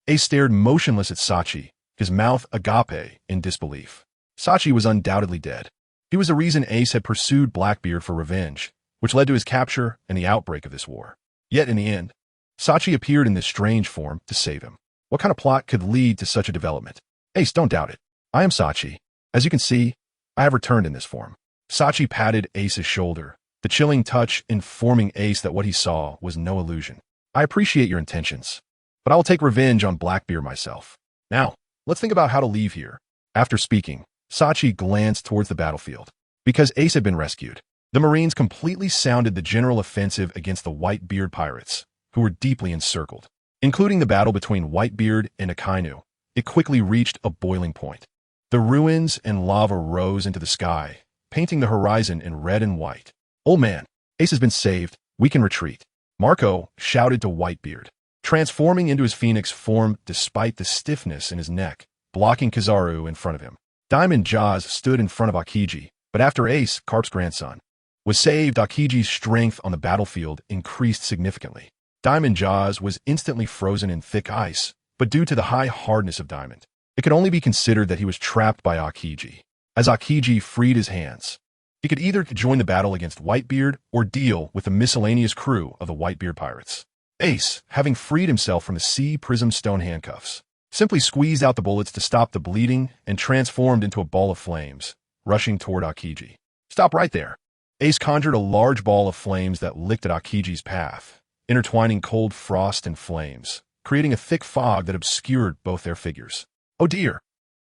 Ace stared motionless at Sachi, his mouth agape in disbelief. Sachi was undoubtedly dead. He was the reason Ace had pursued Blackbeard for revenge, which led to his capture and the outbreak of this war. Yet in the end, Sachi appeared in this strange form to save him. What kind of plot could lead to such a development? Ace, don't doubt it. I am Sachi. As you can see, I have returned in this form. Sachi patted Ace's shoulder, the chilling touch informing Ace that what he saw was no illusion. I appreciate your intentions, but I will take revenge on Blackbeard myself. Now, let's think about how to leave here. After speaking, Sachi glanced towards the battlefield. Because Ace had been rescued, the Marines completely sounded the general offensive against the Whitebeard pirates, who were deeply encircled. Including the battle between Whitebeard and Akainu, it quickly reached a boiling point. The ruins and lava rose into the sky, painting the horizon in red and white. Old man, Ace has been saved. We can retreat. Marco shouted to Whitebeard, transforming into his phoenix form despite the stiffness in his neck, blocking Kizaru in front of him. Diamond Jaws stood in front of Akiji, but after Ace, Carp's grandson, was saved, Akiji's strength on the battlefield increased significantly. Diamond Jaws was instantly frozen in thick ice, but due to the high hardness of Diamond, it could only be considered that he was trapped by Akiji. As Akiji freed his hands, he could either join the battle against Whitebeard or deal with the miscellaneous crew of the Whitebeard pirates. Ace, having freed himself from the sea prism stone handcuffs, simply squeezed out the bullets to stop the bleeding and transformed into a ball of flames, rushing toward Akiji. Stop right there. Ace conjured a large ball of flames that licked at Akiji's path, intertwining cold frost and flames, creating a thick fog that obscured both their figures. Oh dear,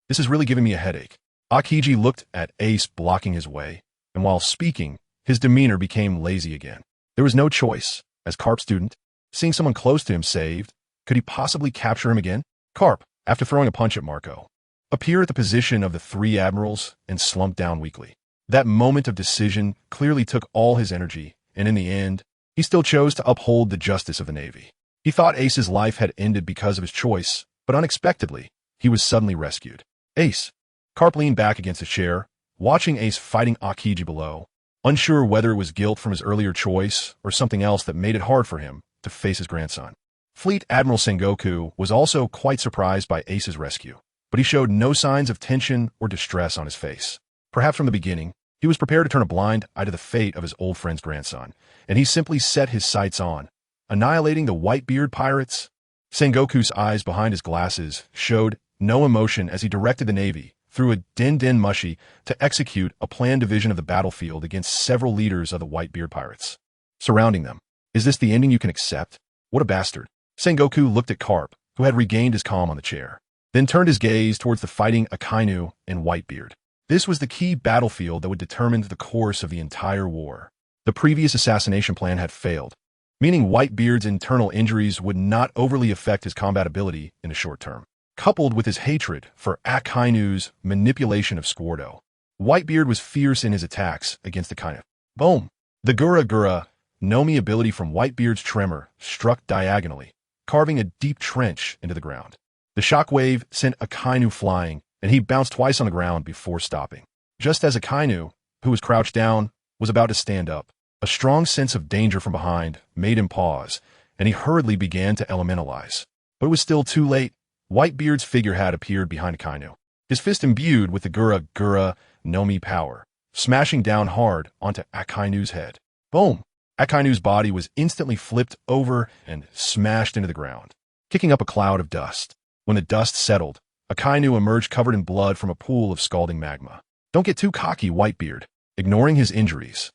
this is really giving me a headache. Akiji looked at Ace blocking his way, and while speaking, his demeanor became lazy again. There was no choice. As Carp's student, seeing someone close to him saved, could he possibly capture him again? Carp, after throwing a punch at Marco, appeared at the position of the three admirals and slumped down weakly. That moment of decision clearly took all his energy, and in the end, he still chose to uphold the justice of the Navy. He thought Ace's life had ended because of his choice, but unexpectedly, he was suddenly rescued. Ace. Carp leaned back against a chair, watching Ace fighting Akiji below, unsure whether it was guilt from his earlier choice or something else that made it hard for him to face his grandson. Fleet Admiral Sengoku was also quite surprised by Ace's rescue, but he showed no signs of tension or distress on his face. Perhaps from the beginning, he was prepared to turn a blind eye to the fate of his old friend's grandson, and he simply set his sights on annihilating the Whitebeard pirates. Sengoku's eyes behind his glasses showed no emotion as he directed the Navy through a din mushi to execute a planned division of the battlefield against several leaders of the Whitebeard pirates. Surrounding them. Is this the ending you can accept? What a bastard. Sengoku looked at Carp, who had regained his calm on the chair, then turned his gaze towards the fighting Akainu and Whitebeard. This was the key battlefield that would determine the course of the entire war. The previous assassination plan had failed, meaning Whitebeard's internal injuries would not overly affect his combat ability in the short term. Coupled with his hatred for Akainu's manipulation of Squordo, Whitebeard was fierce in his attacks against Akainu. Boom! The Gura Nami ability from Whitebeard's tremor struck diagonally, carving a deep trench into the ground. The shockwave sent Akainu flying, and he bounced twice on the ground before stopping. Just as Akainu, who was crouched down, was about to stand up, a strong sense of danger from behind made him pause, and he hurriedly began to elementalize. But it was still too late. Whitebeard's figure had appeared behind Akainu, his fist imbued with the Gura Nami power, smashing down hard onto Akainu's head. Boom! Akainu's body was instantly flipped over and smashed into the ground, kicking up a cloud of dust. When the dust settled, Akainu emerged covered in blood from a pool of scalding magma. Don't get too cocky, Whitebeard. Ignoring his injuries,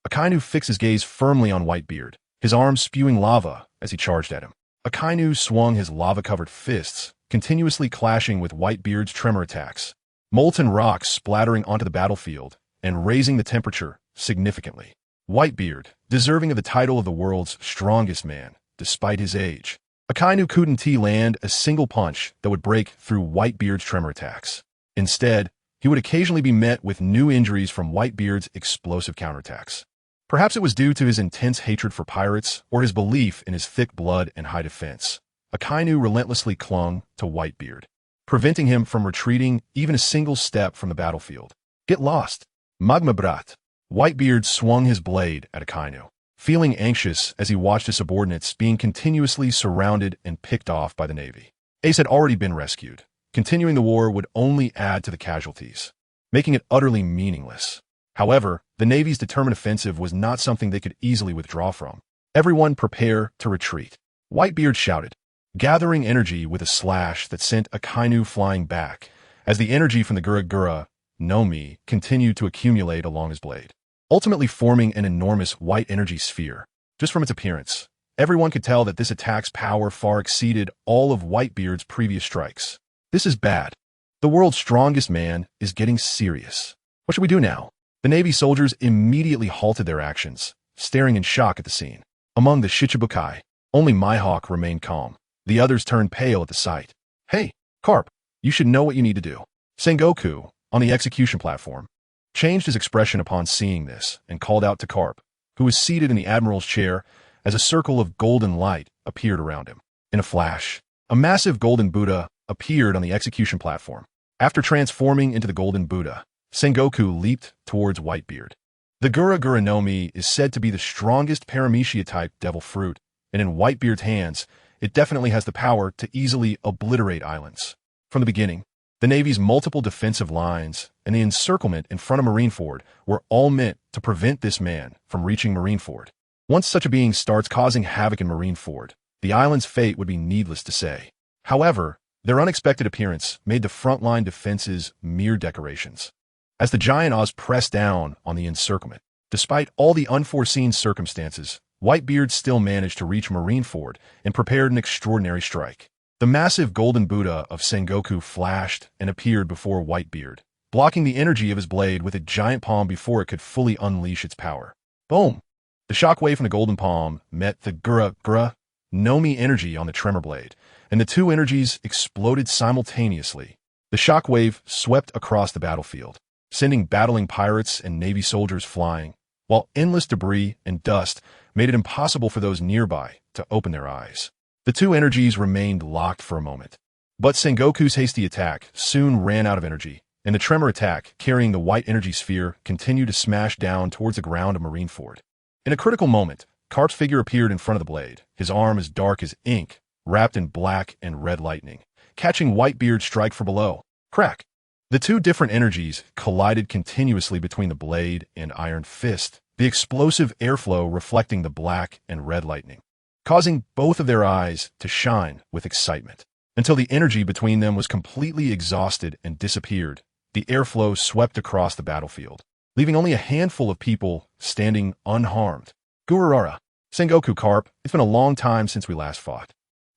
Akainu fixed his gaze firmly on Whitebeard, his arms spewing lava as he charged at him. Akainu swung his lava-covered fists, continuously clashing with Whitebeard's tremor attacks, molten rocks splattering onto the battlefield and raising the temperature significantly. Whitebeard, deserving of the title of the world's strongest man, despite his age. Akainu couldn't land a single punch that would break through Whitebeard's tremor attacks. Instead, he would occasionally be met with new injuries from Whitebeard's explosive counterattacks. Perhaps it was due to his intense hatred for pirates or his belief in his thick blood and high defense. Akainu relentlessly clung to Whitebeard, preventing him from retreating even a single step from the battlefield. Get lost. Magma Brat. Whitebeard swung his blade at Akainu, feeling anxious as he watched his subordinates being continuously surrounded and picked off by the Navy. Ace had already been rescued. Continuing the war would only add to the casualties, making it utterly meaningless. However, the Navy's determined offensive was not something they could easily withdraw from. Everyone prepare to retreat. Whitebeard shouted, gathering energy with a slash that sent Akainu flying back, as the energy from the Gura Nami continued to accumulate along his blade, ultimately forming an enormous white energy sphere. Just from its appearance, everyone could tell that this attack's power far exceeded all of Whitebeard's previous strikes. This is bad. The world's strongest man is getting serious. What should we do now? The Navy soldiers immediately halted their actions, staring in shock at the scene. Among the Shichibukai, only Mihawk remained calm. The others turned pale at the sight. Hey, Carp, you should know what you need to do. Sengoku, on the execution platform, changed his expression upon seeing this and called out to Carp, who was seated in the Admiral's chair as a circle of golden light appeared around him. In a flash, a massive golden Buddha appeared on the execution platform. After transforming into the golden Buddha, Sengoku leaped towards Whitebeard. The Gura Nami is said to be the strongest Paramecia-type devil fruit, and in Whitebeard's hands, it definitely has the power to easily obliterate islands. From the beginning, the Navy's multiple defensive lines and the encirclement in front of Marineford were all meant to prevent this man from reaching Marineford. Once such a being starts causing havoc in Marineford, the island's fate would be needless to say. However, their unexpected appearance made the frontline defenses mere decorations. As the giant Oz pressed down on the encirclement, despite all the unforeseen circumstances, Whitebeard still managed to reach Marineford and prepared an extraordinary strike. The massive golden Buddha of Sengoku flashed and appeared before Whitebeard, blocking the energy of his blade with a giant palm before it could fully unleash its power. Boom! The shockwave from the golden palm met the Gura Nami energy on the tremor blade, and the two energies exploded simultaneously. The shockwave swept across the battlefield, sending battling pirates and Navy soldiers flying, while endless debris and dust made it impossible for those nearby to open their eyes. The two energies remained locked for a moment, but Sengoku's hasty attack soon ran out of energy, and the tremor attack, carrying the white energy sphere, continued to smash down towards the ground of Marineford. In a critical moment, Carp's figure appeared in front of the blade, his arm as dark as ink, wrapped in black and red lightning, catching Whitebeard's strike from below. Crack! The two different energies collided continuously between the blade and iron fist, the explosive airflow reflecting the black and red lightning, causing both of their eyes to shine with excitement. Until the energy between them was completely exhausted and disappeared, the airflow swept across the battlefield, leaving only a handful of people standing unharmed. Gururara, Sengoku Carp, it's been a long time since we last fought.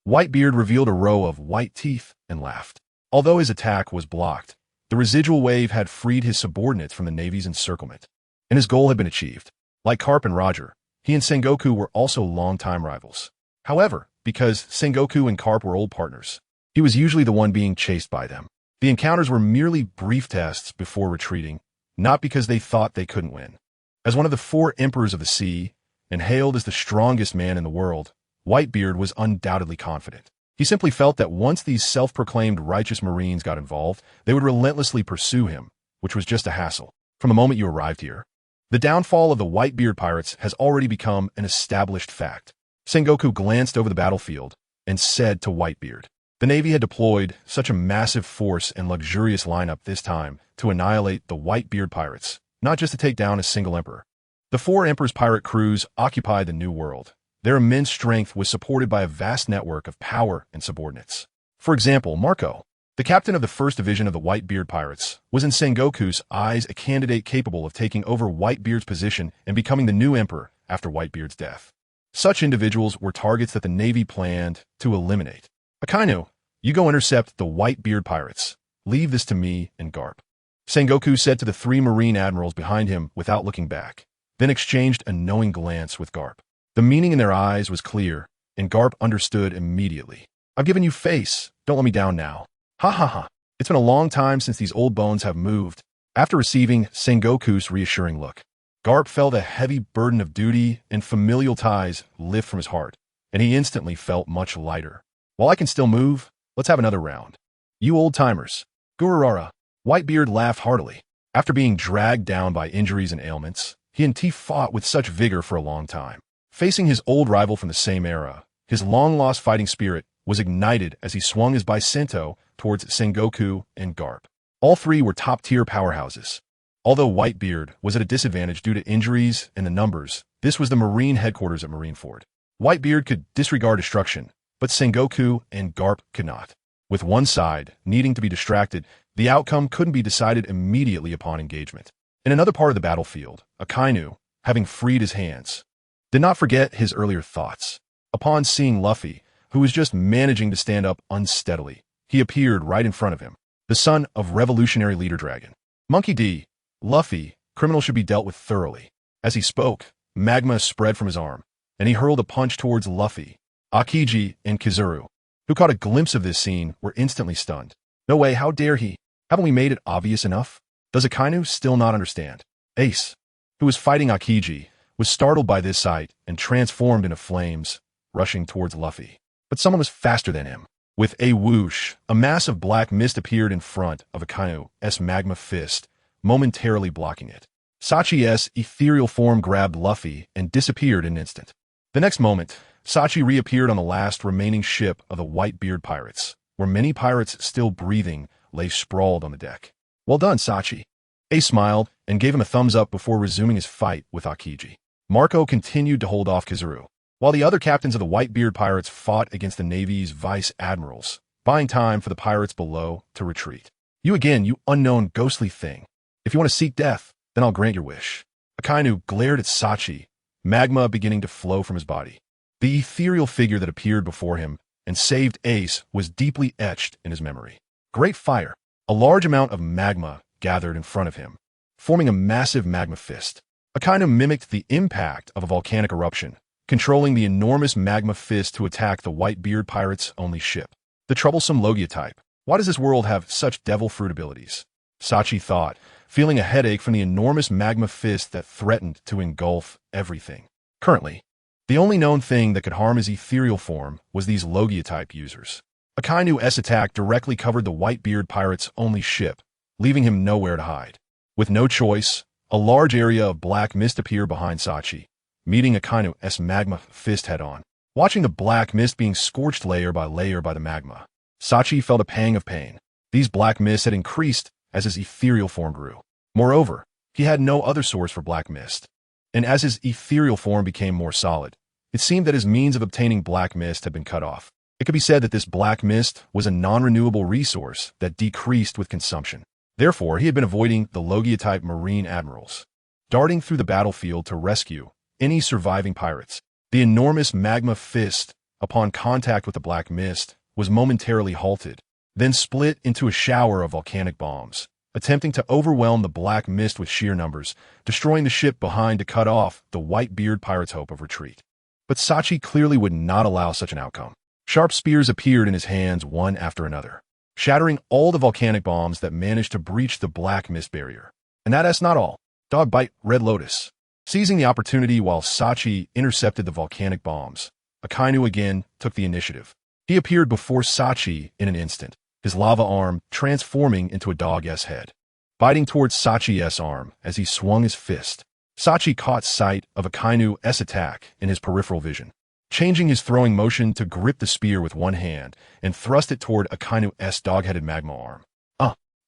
Whitebeard revealed a row of white teeth and laughed. Although his attack was blocked, the residual wave had freed his subordinates from the Navy's encirclement, and his goal had been achieved. Like Carp and Roger, he and Sengoku were also longtime rivals. However, because Sengoku and Carp were old partners, he was usually the one being chased by them. The encounters were merely brief tests before retreating, not because they thought they couldn't win. As one of the four emperors of the sea, and hailed as the strongest man in the world, Whitebeard was undoubtedly confident. He simply felt that once these self-proclaimed righteous Marines got involved, they would relentlessly pursue him, which was just a hassle. From the moment you arrived here, the downfall of the Whitebeard pirates has already become an established fact. Sengoku glanced over the battlefield and said to Whitebeard, the Navy had deployed such a massive force and luxurious lineup this time to annihilate the Whitebeard pirates, not just to take down a single emperor. The four emperors' pirate crews occupied the New World. Their immense strength was supported by a vast network of power and subordinates. For example, Marco, the captain of the 1st Division of the Whitebeard Pirates, was in Sengoku's eyes a candidate capable of taking over Whitebeard's position and becoming the new emperor after Whitebeard's death. Such individuals were targets that the Navy planned to eliminate. Akainu, you go intercept the Whitebeard Pirates. Leave this to me and Garp. Sengoku said to the 3 Marine admirals behind him without looking back, then exchanged a knowing glance with Garp. The meaning in their eyes was clear, and Garp understood immediately. I've given you face. Don't let me down now. Ha ha ha. It's been a long time since these old bones have moved. After receiving Sengoku's reassuring look, Garp felt a heavy burden of duty and familial ties lift from his heart, and he instantly felt much lighter. While I can still move, let's have another round. You old-timers. Gururara. Whitebeard laughed heartily. After being dragged down by injuries and ailments, he and T fought with such vigor for a long time. Facing his old rival from the same era, his long-lost fighting spirit was ignited as he swung his Bicentennial towards Sengoku and Garp. All three were top-tier powerhouses. Although Whitebeard was at a disadvantage due to injuries and the numbers, this was the Marine headquarters at Marineford. Whitebeard could disregard destruction, but Sengoku and Garp could not. With one side needing to be distracted, the outcome couldn't be decided immediately upon engagement. In another part of the battlefield, Akainu, having freed his hands, did not forget his earlier thoughts. Upon seeing Luffy, who was just managing to stand up unsteadily, he appeared right in front of him, the son of revolutionary leader Dragon. Monkey D. Luffy, criminal should be dealt with thoroughly. As he spoke, magma spread from his arm, and he hurled a punch towards Luffy. Akiji and Kizaru, who caught a glimpse of this scene, were instantly stunned. No way, how dare he? Haven't we made it obvious enough? Does Akainu still not understand? Ace, who was fighting Akiji, was startled by this sight and transformed into flames, rushing towards Luffy. But someone was faster than him. With a whoosh, a mass of black mist appeared in front of Akainu's magma fist, momentarily blocking it. Sachi's ethereal form grabbed Luffy and disappeared in an instant. The next moment, Sachi reappeared on the last remaining ship of the Whitebeard pirates, where many pirates still breathing lay sprawled on the deck. Well done, Sachi. Ace smiled and gave him a thumbs up before resuming his fight with Akiji. Marco continued to hold off Kizaru, while the other captains of the Whitebeard pirates fought against the Navy's vice admirals, buying time for the pirates below to retreat. You again, you unknown ghostly thing. If you want to seek death, then I'll grant your wish. Akainu glared at Sachi, magma beginning to flow from his body. The ethereal figure that appeared before him and saved Ace was deeply etched in his memory. Great fire. A large amount of magma gathered in front of him, forming a massive magma fist. Akainu mimicked the impact of a volcanic eruption, controlling the enormous magma fist to attack the Whitebeard pirates' only ship. The troublesome Logia type. Why does this world have such devil fruit abilities? Sachi thought, feeling a headache from the enormous magma fist that threatened to engulf everything. Currently, the only known thing that could harm his ethereal form was these Logia-type users. Akainu's attack directly covered the Whitebeard pirates' only ship, leaving him nowhere to hide. With no choice, a large area of black mist appeared behind Sachi, meeting Akainu's magma fist head-on. Watching the black mist being scorched layer by the magma, Sachi felt a pang of pain. These black mists had increased as his ethereal form grew. Moreover, he had no other source for black mist. And as his ethereal form became more solid, it seemed that his means of obtaining black mist had been cut off. It could be said that this black mist was a non-renewable resource that decreased with consumption. Therefore, he had been avoiding the Logia-type Marine Admirals, darting through the battlefield to rescue any surviving pirates. The enormous magma fist, upon contact with the black mist, was momentarily halted, then split into a shower of volcanic bombs, attempting to overwhelm the black mist with sheer numbers, destroying the ship behind to cut off the Whitebeard pirates' hope of retreat. But Sachi clearly would not allow such an outcome. Sharp spears appeared in his hands one after another, shattering all the volcanic bombs that managed to breach the black mist barrier. And that's not all. Dog bite Red Lotus. Seizing the opportunity while Sachi intercepted the volcanic bombs, Akainu again took the initiative. He appeared before Sachi in an instant, his lava arm transforming into a dog's head, biting towards Sachi's arm as he swung his fist. Sachi caught sight of Akainu's attack in his peripheral vision, changing his throwing motion to grip the spear with one hand and thrust it toward Akainu's dog-headed magma arm.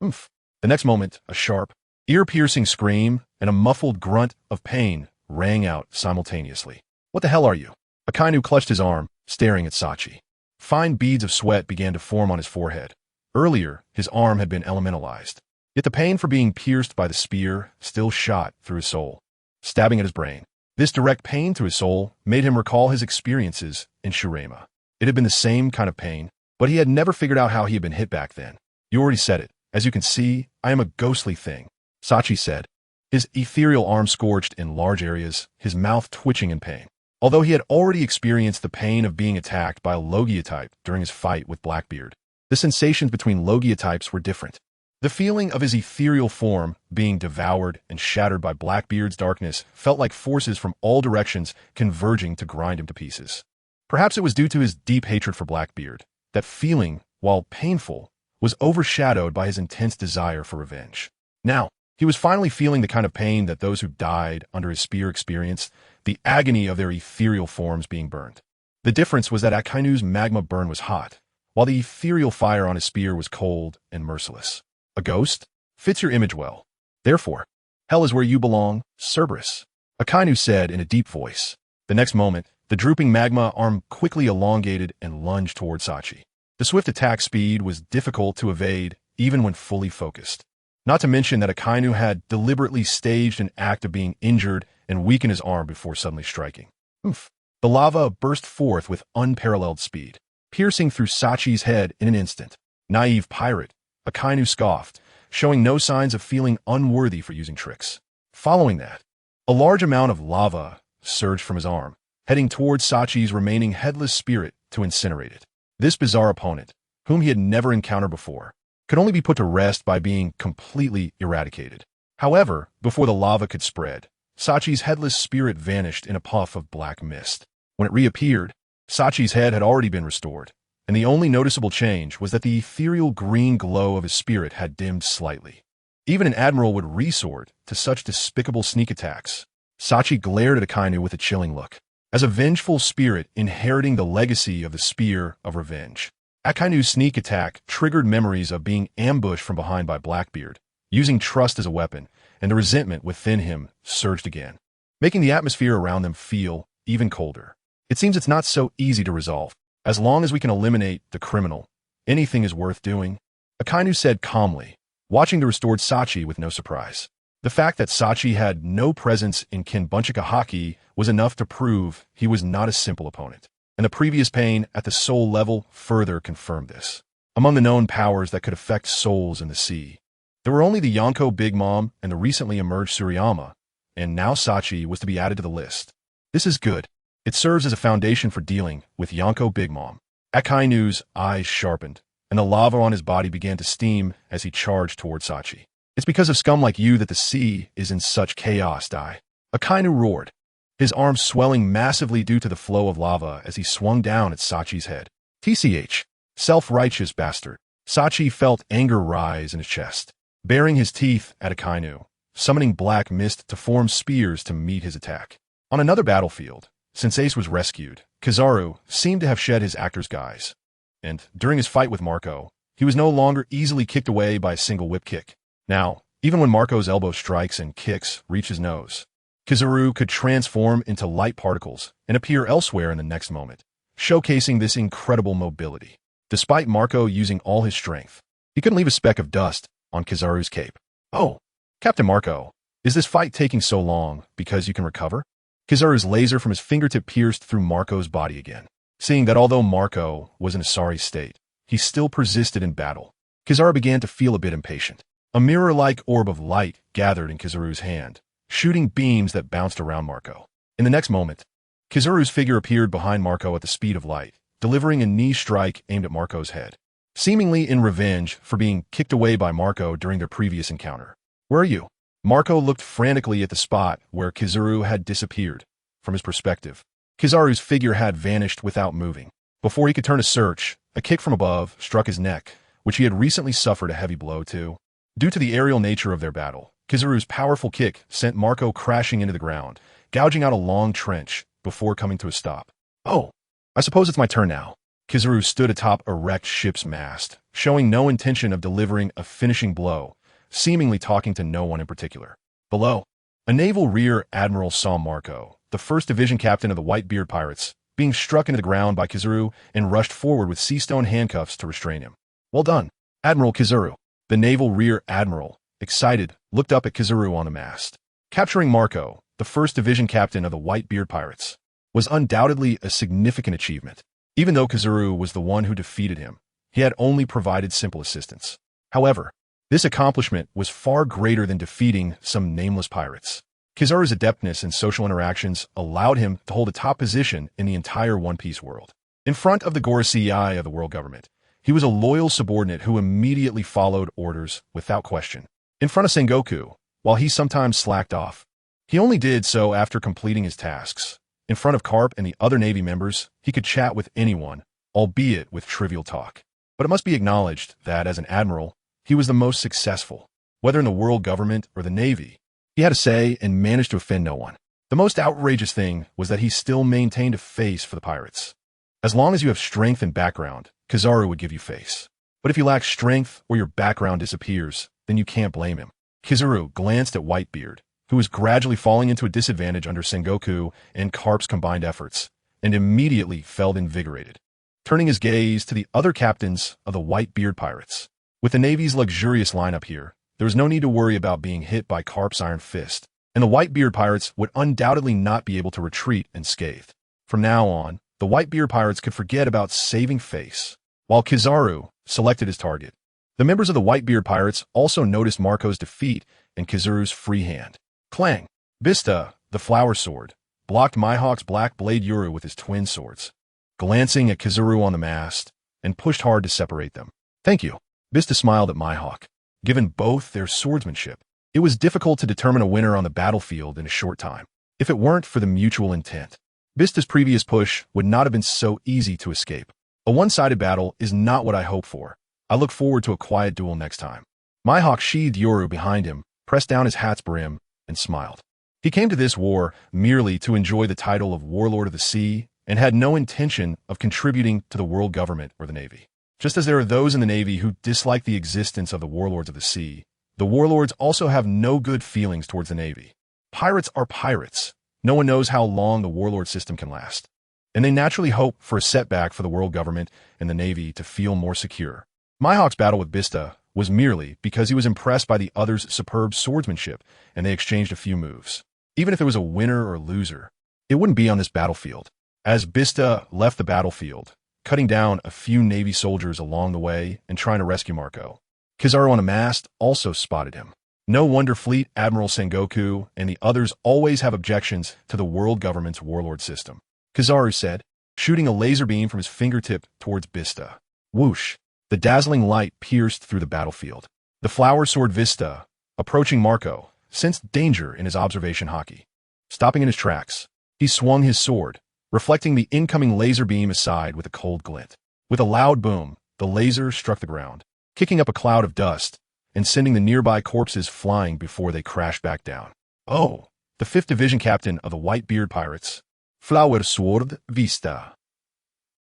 Oomph. The next moment, a sharp, ear-piercing scream and a muffled grunt of pain rang out simultaneously. What the hell are you? Akainu clutched his arm, staring at Sachi. Fine beads of sweat began to form on his forehead. Earlier, his arm had been elementalized. Yet the pain for being pierced by the spear still shot through his soul, stabbing at his brain. This direct pain to his soul made him recall his experiences in Shurama. It had been the same kind of pain, but he had never figured out how he had been hit back then. You already said it. As you can see, I am a ghostly thing, Sachi said, his ethereal arm scorched in large areas, his mouth twitching in pain. Although he had already experienced the pain of being attacked by a Logia type during his fight with Blackbeard, the sensations between Logia types were different. The feeling of his ethereal form being devoured and shattered by Blackbeard's darkness felt like forces from all directions converging to grind him to pieces. Perhaps it was due to his deep hatred for Blackbeard. That feeling, while painful, was overshadowed by his intense desire for revenge. Now, he was finally feeling the kind of pain that those who died under his spear experienced, the agony of their ethereal forms being burned. The difference was that Akainu's magma burn was hot, while the ethereal fire on his spear was cold and merciless. A ghost? Fits your image well. Therefore, hell is where you belong, Cerberus, Akainu said in a deep voice. The next moment, the drooping magma arm quickly elongated and lunged toward Sachi. The swift attack speed was difficult to evade even when fully focused. Not to mention that Akainu had deliberately staged an act of being injured and weakened his arm before suddenly striking. Oof. The lava burst forth with unparalleled speed, piercing through Sachi's head in an instant. Naive pirate, Akainu scoffed, showing no signs of feeling unworthy for using tricks. Following that, a large amount of lava surged from his arm, heading towards Sachi's remaining headless spirit to incinerate it. This bizarre opponent, whom he had never encountered before, could only be put to rest by being completely eradicated. However, before the lava could spread, Sachi's headless spirit vanished in a puff of black mist. When it reappeared, Sachi's head had already been restored, and the only noticeable change was that the ethereal green glow of his spirit had dimmed slightly. Even an admiral would resort to such despicable sneak attacks. Sachi glared at Akainu with a chilling look. As a vengeful spirit inheriting the legacy of the Spear of Revenge, Akainu's sneak attack triggered memories of being ambushed from behind by Blackbeard, using trust as a weapon, and the resentment within him surged again, making the atmosphere around them feel even colder. It seems it's not so easy to resolve. As long as we can eliminate the criminal, anything is worth doing, Akainu said calmly, watching the restored Sachi with no surprise. The fact that Sachi had no presence in Kinbunchika Haki was enough to prove he was not a simple opponent, and the previous pain at the soul level further confirmed this. Among the known powers that could affect souls in the sea, there were only the Yonko Big Mom and the recently emerged Suriyama, and now Sachi was to be added to the list. This is good. It serves as a foundation for dealing with Yonko Big Mom. Akainu's eyes sharpened, and the lava on his body began to steam as he charged toward Sachi. It's because of scum like you that the sea is in such chaos, Dai. Akainu roared, his arms swelling massively due to the flow of lava as he swung down at Sachi's head. TCH, self-righteous bastard. Sachi felt anger rise in his chest, baring his teeth at Akainu, summoning black mist to form spears to meet his attack. On another battlefield, since Ace was rescued, Kizaru seemed to have shed his actor's guise, and during his fight with Marco, he was no longer easily kicked away by a single whip kick. Now, even when Marco's elbow strikes and kicks reach his nose, Kizaru could transform into light particles and appear elsewhere in the next moment, showcasing this incredible mobility. Despite Marco using all his strength, he couldn't leave a speck of dust on Kizaru's cape. Oh, Captain Marco, is this fight taking so long because you can recover? Kizaru's laser from his fingertip pierced through Marco's body again. Seeing that although Marco was in a sorry state, he still persisted in battle, Kizaru began to feel a bit impatient. A mirror-like orb of light gathered in Kizaru's hand, shooting beams that bounced around Marco. In the next moment, Kizaru's figure appeared behind Marco at the speed of light, delivering a knee strike aimed at Marco's head, seemingly in revenge for being kicked away by Marco during their previous encounter. Where are you? Marco looked frantically at the spot where Kizaru had disappeared. From his perspective, Kizaru's figure had vanished without moving. Before he could turn to search, a kick from above struck his neck, which he had recently suffered a heavy blow to. Due to the aerial nature of their battle, Kizaru's powerful kick sent Marco crashing into the ground, gouging out a long trench before coming to a stop. Oh, I suppose it's my turn now. Kizaru stood atop a wrecked ship's mast, showing no intention of delivering a finishing blow, seemingly talking to no one in particular. Below, a naval rear admiral saw Marco, the 1st Division captain of the Whitebeard Pirates, being struck into the ground by Kizaru and rushed forward with seastone handcuffs to restrain him. Well done, Admiral Kizaru. The naval rear admiral, excited, looked up at Kizaru on the mast. Capturing Marco, the 1st Division captain of the Whitebeard Pirates, was undoubtedly a significant achievement. Even though Kizaru was the one who defeated him, he had only provided simple assistance. However, this accomplishment was far greater than defeating some nameless pirates. Kizaru's adeptness in social interactions allowed him to hold a top position in the entire One Piece world. In front of the Gorosei of the world government, He was a loyal subordinate who immediately followed orders without question. In front of Sengoku, while he sometimes slacked off, he only did so after completing his tasks. In front of Carp and the other Navy members, he could chat with anyone, albeit with trivial talk. But it must be acknowledged that, as an admiral, he was the most successful. Whether in the world government or the Navy, he had a say and managed to offend no one. The most outrageous thing was that he still maintained a face for the pirates. As long as you have strength and background, Kizaru would give you face. But if you lack strength or your background disappears, then you can't blame him. Kizaru glanced at Whitebeard, who was gradually falling into a disadvantage under Sengoku and Carp's combined efforts, and immediately felt invigorated. Turning his gaze to the other captains of the Whitebeard pirates. With the Navy's luxurious lineup here, there was no need to worry about being hit by Carp's iron fist, and the Whitebeard pirates would undoubtedly not be able to retreat unscathed. From now on, the Whitebeard pirates could forget about saving face, while Kizaru selected his target. The members of the Whitebeard pirates also noticed Marco's defeat and Kizaru's free hand. Clang! Bista, the flower sword, blocked Mihawk's black blade Yuru with his twin swords, glancing at Kizaru on the mast, and pushed hard to separate them. Thank you. Bista smiled at Mihawk. Given both their swordsmanship, it was difficult to determine a winner on the battlefield in a short time. If it weren't for the mutual intent, Bista's previous push would not have been so easy to escape. A one-sided battle is not what I hope for. I look forward to a quiet duel next time. Mihawk sheathed Yoru behind him, pressed down his hat's brim, and smiled. He came to this war merely to enjoy the title of Warlord of the Sea and had no intention of contributing to the world government or the Navy. Just as there are those in the Navy who dislike the existence of the Warlords of the Sea, the Warlords also have no good feelings towards the Navy. Pirates are pirates. No one knows how long the Warlord system can last. And they naturally hope for a setback for the world government and the Navy to feel more secure. Mihawk's battle with Bista was merely because he was impressed by the other's superb swordsmanship and they exchanged a few moves. Even if there was a winner or loser, it wouldn't be on this battlefield. As Bista left the battlefield, cutting down a few Navy soldiers along the way and trying to rescue Marco, Kizaru on the mast also spotted him. No wonder Fleet Admiral Sengoku and the others always have objections to the world government's warlord system. Kizaru said, shooting a laser beam from his fingertip towards Bista. Whoosh! The dazzling light pierced through the battlefield. The flower sword Vista, approaching Marco, sensed danger in his observation hockey. Stopping in his tracks, he swung his sword, reflecting the incoming laser beam aside with a cold glint. With a loud boom, the laser struck the ground, kicking up a cloud of dust and sending the nearby corpses flying before they crashed back down. Oh, the 5th Division captain of the Whitebeard pirates. Flower sword Vista.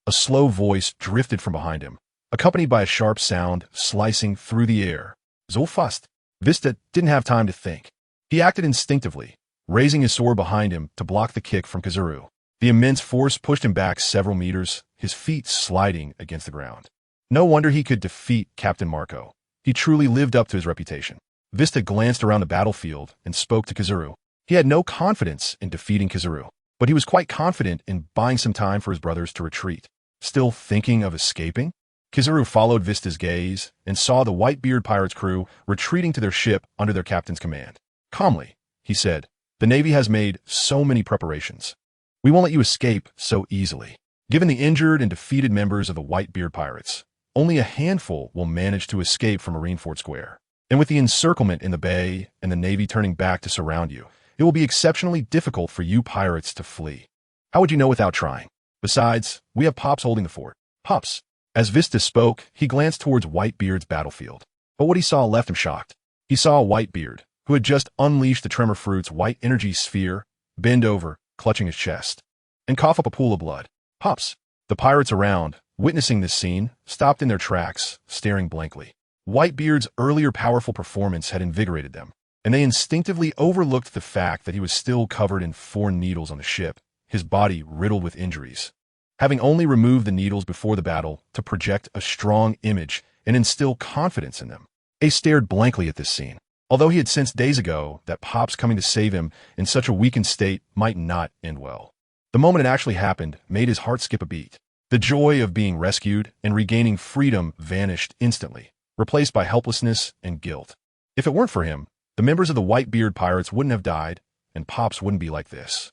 A slow voice drifted from behind him, accompanied by a sharp sound slicing through the air. So fast. Vista didn't have time to think. He acted instinctively, raising his sword behind him to block the kick from Kizaru. The immense force pushed him back several meters, his feet sliding against the ground. No wonder he could defeat Captain Marco. He truly lived up to his reputation. Vista glanced around the battlefield and spoke to Kizaru. He had no confidence in defeating Kizaru, but he was quite confident in buying some time for his brothers to retreat. Still thinking of escaping? Kizaru followed Vista's gaze and saw the Whitebeard pirates' crew retreating to their ship under their captain's command. Calmly, he said, the Navy has made so many preparations. We won't let you escape so easily. Given the injured and defeated members of the Whitebeard pirates, only a handful will manage to escape from Marineford Square. And with the encirclement in the bay and the Navy turning back to surround you, it will be exceptionally difficult for you pirates to flee. How would you know without trying? Besides, we have Pops holding the fort. Pops. As Vista spoke, he glanced towards Whitebeard's battlefield. But what he saw left him shocked. He saw Whitebeard, who had just unleashed the Tremor Fruit's white energy sphere, bend over, clutching his chest, and cough up a pool of blood. Pops. The pirates around, witnessing this scene, stopped in their tracks, staring blankly. Whitebeard's earlier powerful performance had invigorated them, and they instinctively overlooked the fact that he was still covered in 4 needles on the ship, his body riddled with injuries. Having only removed the needles before the battle to project a strong image and instill confidence in them. Ace stared blankly at this scene, although he had sensed days ago that Pops coming to save him in such a weakened state might not end well. The moment it actually happened made his heart skip a beat. The joy of being rescued and regaining freedom vanished instantly, replaced by helplessness and guilt. If it weren't for him, the members of the Whitebeard pirates wouldn't have died, and Pops wouldn't be like this.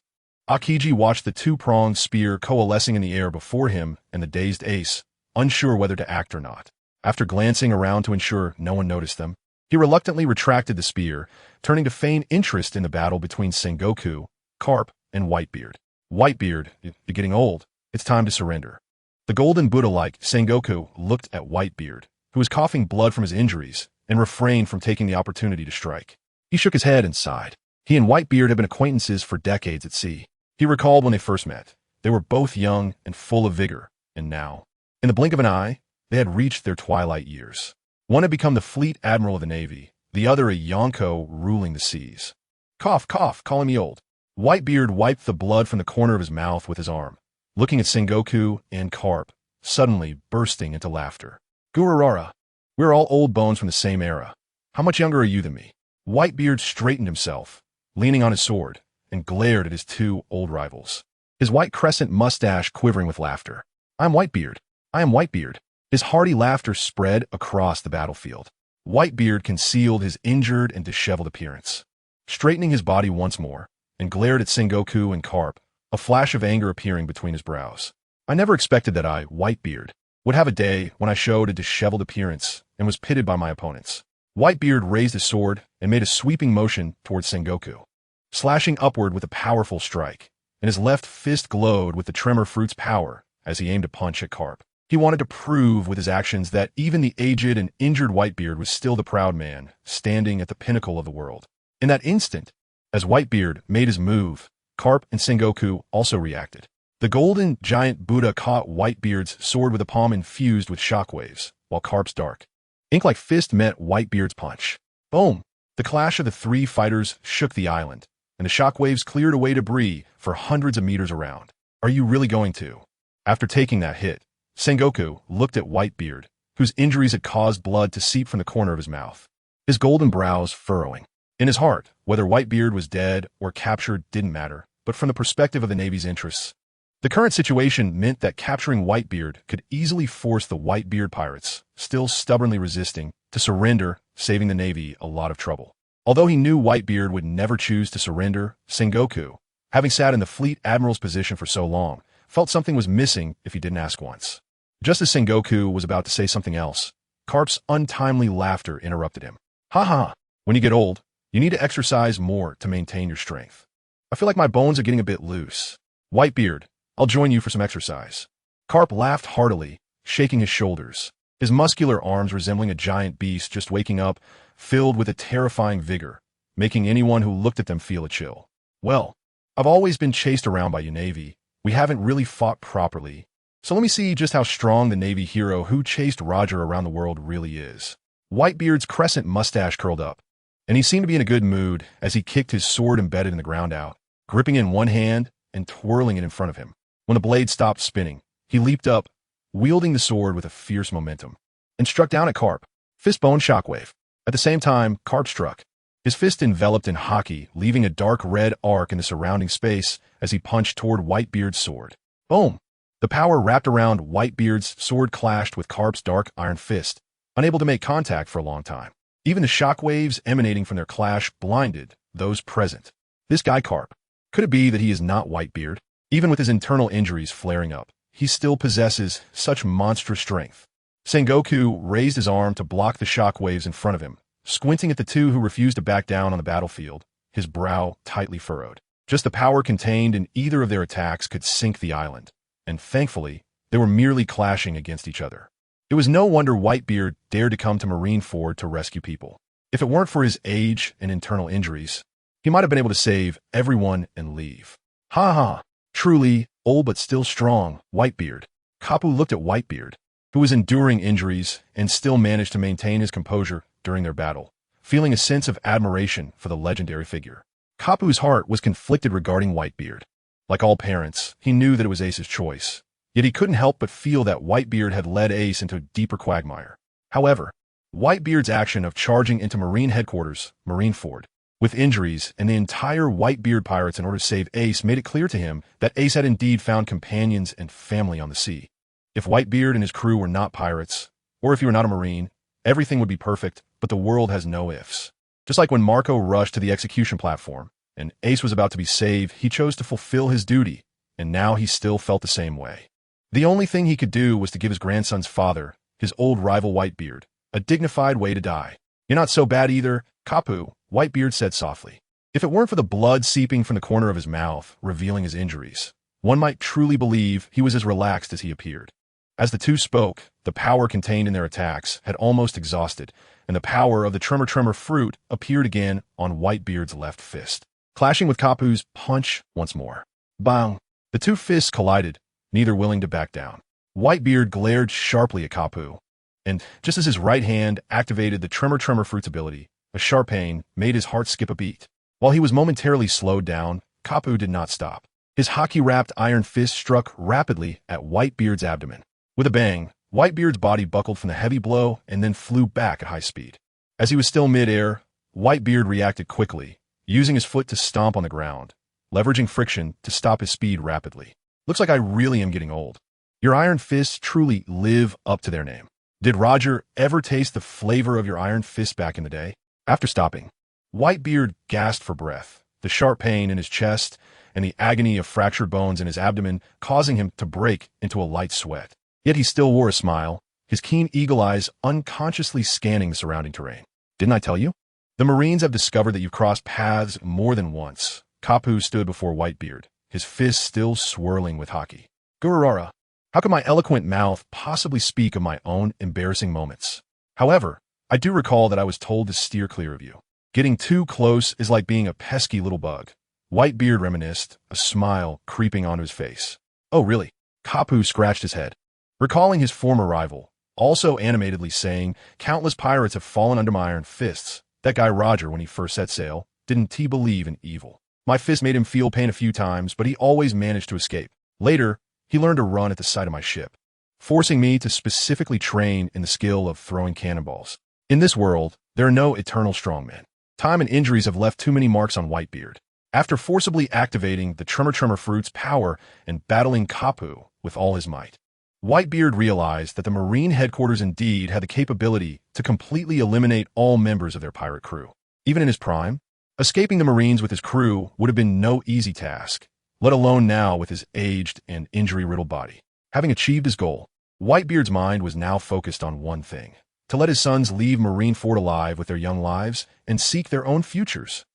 Akiji watched the 2-pronged spear coalescing in the air before him and the dazed Ace, unsure whether to act or not. After glancing around to ensure no one noticed them, he reluctantly retracted the spear, turning to feign interest in the battle between Sengoku, Carp, and Whitebeard. Whitebeard, you're getting old. It's time to surrender. The golden Buddha-like Sengoku looked at Whitebeard, who was coughing blood from his injuries, and refrained from taking the opportunity to strike. He shook his head and sighed. He and Whitebeard had been acquaintances for decades at sea. He recalled when they first met. They were both young and full of vigor, and now, in the blink of an eye, they had reached their twilight years. One had become the fleet admiral of the Navy, the other a Yonko ruling the seas. Cough, cough, calling me old. Whitebeard wiped the blood from the corner of his mouth with his arm, looking at Sengoku and Carp, suddenly bursting into laughter. Gururara, we're all old bones from the same era. How much younger are you than me? Whitebeard straightened himself, leaning on his sword, and glared at his two old rivals, his white crescent mustache quivering with laughter. I'm Whitebeard. I am Whitebeard. His hearty laughter spread across the battlefield. Whitebeard concealed his injured and disheveled appearance, straightening his body once more, and glared at Sengoku and Carp, a flash of anger appearing between his brows. I never expected that I, Whitebeard, would have a day when I showed a disheveled appearance and was pitted by my opponents. Whitebeard raised his sword and made a sweeping motion towards Sengoku, slashing upward with a powerful strike, and his left fist glowed with the tremor fruit's power as he aimed a punch at Carp. He wanted to prove with his actions that even the aged and injured Whitebeard was still the proud man, standing at the pinnacle of the world. In that instant, as Whitebeard made his move, Carp and Sengoku also reacted. The golden giant Buddha caught Whitebeard's sword with a palm infused with shockwaves, while Carp's dark, ink-like fist met Whitebeard's punch. Boom! The clash of the three fighters shook the island, and the shockwaves cleared away debris for hundreds of meters around. Are you really going to? After taking that hit, Sengoku looked at Whitebeard, whose injuries had caused blood to seep from the corner of his mouth, his golden brows furrowing. In his heart, whether Whitebeard was dead or captured didn't matter, but from the perspective of the Navy's interests, the current situation meant that capturing Whitebeard could easily force the Whitebeard pirates, still stubbornly resisting, to surrender, saving the Navy a lot of trouble. Although he knew Whitebeard would never choose to surrender, Sengoku, having sat in the fleet admiral's position for so long, felt something was missing if he didn't ask once. Just as Sengoku was about to say something else, Carp's untimely laughter interrupted him. Ha ha! When you get old, you need to exercise more to maintain your strength. I feel like my bones are getting a bit loose. Whitebeard, I'll join you for some exercise. Carp laughed heartily, shaking his shoulders, his muscular arms resembling a giant beast just waking up, filled with a terrifying vigor, making anyone who looked at them feel a chill. Well, I've always been chased around by you, Navy. We haven't really fought properly. So let me see just how strong the Navy hero who chased Roger around the world really is. Whitebeard's crescent mustache curled up, and he seemed to be in a good mood as he kicked his sword embedded in the ground out, gripping it in one hand and twirling it in front of him. When the blade stopped spinning, he leaped up, wielding the sword with a fierce momentum, and struck down at Carp. Fistbone shockwave. At the same time, Carp struck, his fist enveloped in hockey, leaving a dark red arc in the surrounding space as he punched toward Whitebeard's sword. Boom! The power wrapped around Whitebeard's sword clashed with Carp's dark iron fist, unable to make contact for a long time. Even the shockwaves emanating from their clash blinded those present. This guy Carp. Could it be that he is not Whitebeard? Even with his internal injuries flaring up, he still possesses such monstrous strength. Sengoku raised his arm to block the shockwaves in front of him, squinting at the two who refused to back down on the battlefield, his brow tightly furrowed. Just the power contained in either of their attacks could sink the island, and thankfully, they were merely clashing against each other. It was no wonder Whitebeard dared to come to Marineford to rescue people. If it weren't for his age and internal injuries, he might have been able to save everyone and leave. Ha ha! Truly, old but still strong, Whitebeard. Kapu looked at Whitebeard, who was enduring injuries and still managed to maintain his composure during their battle, feeling a sense of admiration for the legendary figure. Kapu's heart was conflicted regarding Whitebeard. Like all parents, he knew that it was Ace's choice, yet he couldn't help but feel that Whitebeard had led Ace into a deeper quagmire. However, Whitebeard's action of charging into Marine headquarters, Marineford, with injuries and the entire Whitebeard pirates in order to save Ace made it clear to him that Ace had indeed found companions and family on the sea. If Whitebeard and his crew were not pirates, or if he were not a Marine, everything would be perfect, but the world has no ifs. Just like when Marco rushed to the execution platform, and Ace was about to be saved, he chose to fulfill his duty, and now he still felt the same way. The only thing he could do was to give his grandson's father, his old rival Whitebeard, a dignified way to die. You're not so bad either, Kapu, Whitebeard said softly. If it weren't for the blood seeping from the corner of his mouth, revealing his injuries, one might truly believe he was as relaxed as he appeared. As the two spoke, the power contained in their attacks had almost exhausted, and the power of the tremor fruit appeared again on Whitebeard's left fist, clashing with Kapu's punch once more. Bang! The two fists collided, neither willing to back down. Whitebeard glared sharply at Kapu, and just as his right hand activated the tremor fruit's ability, a sharp pain made his heart skip a beat. While he was momentarily slowed down, Kapu did not stop. His hockey-wrapped iron fist struck rapidly at Whitebeard's abdomen. With a bang, Whitebeard's body buckled from the heavy blow and then flew back at high speed. As he was still mid-air, Whitebeard reacted quickly, using his foot to stomp on the ground, leveraging friction to stop his speed rapidly. Looks like I really am getting old. Your iron fists truly live up to their name. Did Roger ever taste the flavor of your iron fist back in the day? After stopping, Whitebeard gasped for breath, the sharp pain in his chest and the agony of fractured bones in his abdomen causing him to break into a light sweat. Yet he still wore a smile, his keen eagle eyes unconsciously scanning the surrounding terrain. Didn't I tell you? The Marines have discovered that you've crossed paths more than once. Kapu stood before Whitebeard, his fists still swirling with hockey. Gururara, how could my eloquent mouth possibly speak of my own embarrassing moments? However, I do recall that I was told to steer clear of you. Getting too close is like being a pesky little bug. Whitebeard reminisced, a smile creeping onto his face. Oh, really? Kapu scratched his head, recalling his former rival, also animatedly saying, countless pirates have fallen under my iron fists. That guy Roger, when he first set sail, didn't he believe in evil? My fist made him feel pain a few times, but he always managed to escape. Later, he learned to run at the side of my ship, forcing me to specifically train in the skill of throwing cannonballs. In this world, there are no eternal strongmen. Time and injuries have left too many marks on Whitebeard. After forcibly activating the tremor fruit's power and battling Kapu with all his might, Whitebeard realized that the Marine headquarters indeed had the capability to completely eliminate all members of their pirate crew. Even in his prime, escaping the Marines with his crew would have been no easy task, let alone now with his aged and injury-riddled body. Having achieved his goal, Whitebeard's mind was now focused on one thing: to let his sons leave Marineford alive with their young lives and seek their own futures.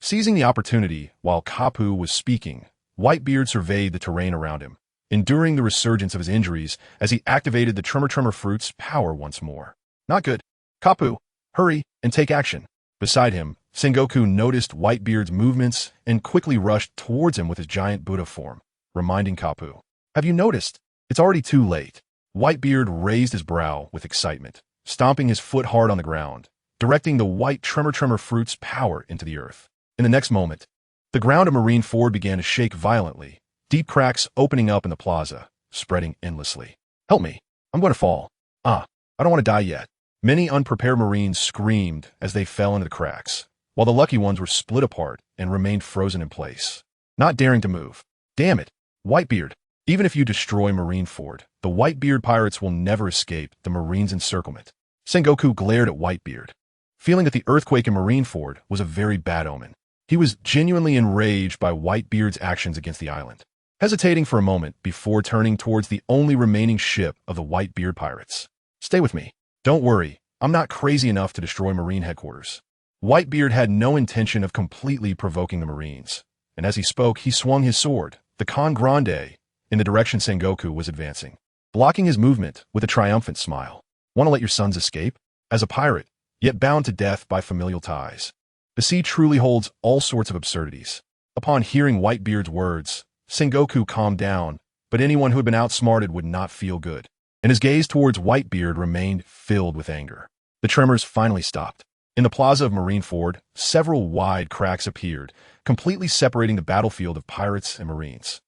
Seizing the opportunity while Kapu was speaking, Whitebeard surveyed the terrain around him, enduring the resurgence of his injuries as he activated the tremor fruit's power once more. Not good. Kapu, hurry and take action. Beside him, Sengoku noticed Whitebeard's movements and quickly rushed towards him with his giant Buddha form, reminding Kapu. Have you noticed? It's already too late. Whitebeard raised his brow with excitement, stomping his foot hard on the ground, directing the white tremor fruit's power into the earth. In the next moment, the ground of Marineford began to shake violently, deep cracks opening up in the plaza, spreading endlessly. Help me. I'm going to fall. I don't want to die yet. Many unprepared Marines screamed as they fell into the cracks, while the lucky ones were split apart and remained frozen in place, not daring to move. Damn it, Whitebeard. Even if you destroy Marineford, the Whitebeard pirates will never escape the Marines' encirclement. Sengoku glared at Whitebeard, feeling that the earthquake in Marineford was a very bad omen. He was genuinely enraged by Whitebeard's actions against the island, hesitating for a moment before turning towards the only remaining ship of the Whitebeard pirates. Stay with me. Don't worry, I'm not crazy enough to destroy Marine headquarters. Whitebeard had no intention of completely provoking the Marines, and as he spoke, he swung his sword, the Con Grande, in the direction Sengoku was advancing, blocking his movement with a triumphant smile. Want to let your sons escape? As a pirate, yet bound to death by familial ties. The sea truly holds all sorts of absurdities. Upon hearing Whitebeard's words, Sengoku calmed down, but anyone who had been outsmarted would not feel good, and his gaze towards Whitebeard remained filled with anger. The tremors finally stopped. In the plaza of Marineford, several wide cracks appeared, completely separating the battlefield of pirates and Marines.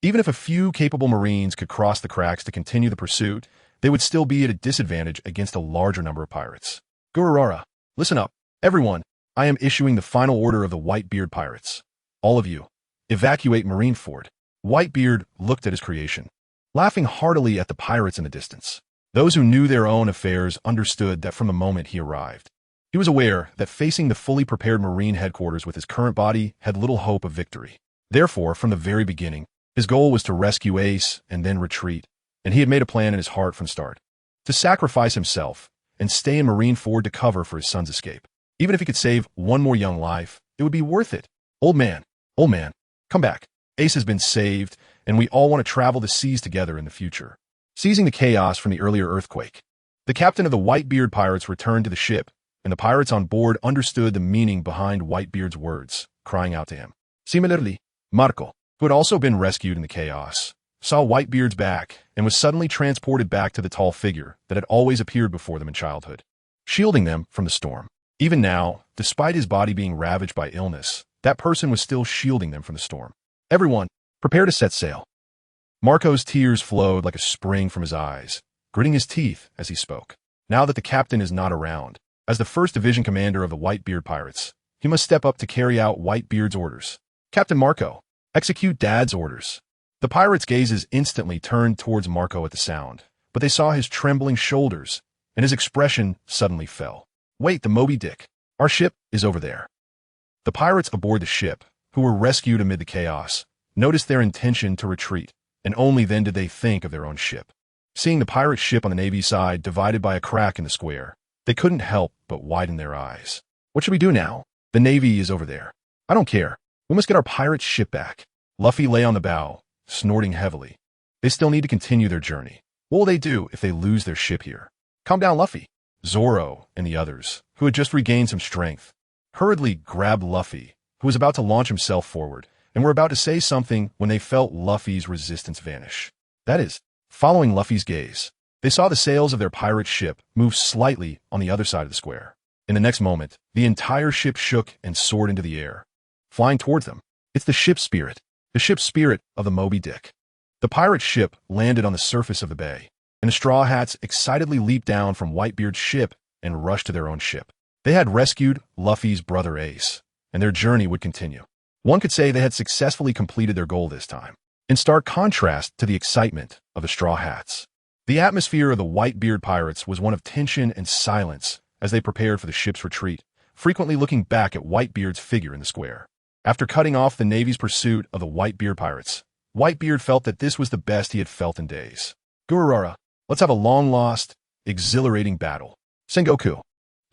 Even if a few capable Marines could cross the cracks to continue the pursuit, they would still be at a disadvantage against a larger number of pirates. Gururara, listen up. Everyone, I am issuing the final order of the Whitebeard pirates. All of you, evacuate Marineford. Whitebeard looked at his creation, laughing heartily at the pirates in the distance. Those who knew their own affairs understood that from the moment he arrived. He was aware that facing the fully prepared Marine headquarters with his current body had little hope of victory. Therefore, from the very beginning, his goal was to rescue Ace and then retreat, and he had made a plan in his heart from the start. To sacrifice himself and stay in Marineford to cover for his son's escape. Even if he could save one more young life, it would be worth it. Old man, come back. Ace has been saved, and we all want to travel the seas together in the future. Seizing the chaos from the earlier earthquake, the captain of the Whitebeard pirates returned to the ship, and the pirates on board understood the meaning behind Whitebeard's words, crying out to him. Similarly, Marco, who had also been rescued in the chaos, saw Whitebeard's back and was suddenly transported back to the tall figure that had always appeared before them in childhood, shielding them from the storm. Even now, despite his body being ravaged by illness, that person was still shielding them from the storm. Everyone, prepare to set sail. Marco's tears flowed like a spring from his eyes, gritting his teeth as he spoke. Now that the captain is not around, as the first division commander of the Whitebeard pirates, he must step up to carry out Whitebeard's orders. Captain Marco, execute Dad's orders. The pirates' gazes instantly turned towards Marco at the sound, but they saw his trembling shoulders, and his expression suddenly fell. Wait, the Moby Dick. Our ship is over there. The pirates aboard the ship, who were rescued amid the chaos, noticed their intention to retreat, and only then did they think of their own ship. Seeing the pirate ship on the Navy side divided by a crack in the square, they couldn't help but widen their eyes. What should we do now? The Navy is over there. I don't care. We must get our pirate ship back. Luffy lay on the bow, snorting heavily. They still need to continue their journey. What will they do if they lose their ship here? Calm down, Luffy. Zoro and the others, who had just regained some strength, hurriedly grabbed Luffy, who was about to launch himself forward, and were about to say something when they felt Luffy's resistance vanish. That is, following Luffy's gaze, they saw the sails of their pirate ship move slightly on the other side of the square. In the next moment, the entire ship shook and soared into the air, flying towards them. It's the ship's spirit of the Moby Dick. The pirate ship landed on the surface of the bay, and the Straw Hats excitedly leaped down from Whitebeard's ship and rushed to their own ship. They had rescued Luffy's brother Ace, and their journey would continue. One could say they had successfully completed their goal this time. In stark contrast to the excitement of the Straw Hats, the atmosphere of the Whitebeard pirates was one of tension and silence as they prepared for the ship's retreat, frequently looking back at Whitebeard's figure in the square. After cutting off the Navy's pursuit of the Whitebeard pirates, Whitebeard felt that this was the best he had felt in days. Gururara, let's have a long-lost, exhilarating battle. Sengoku,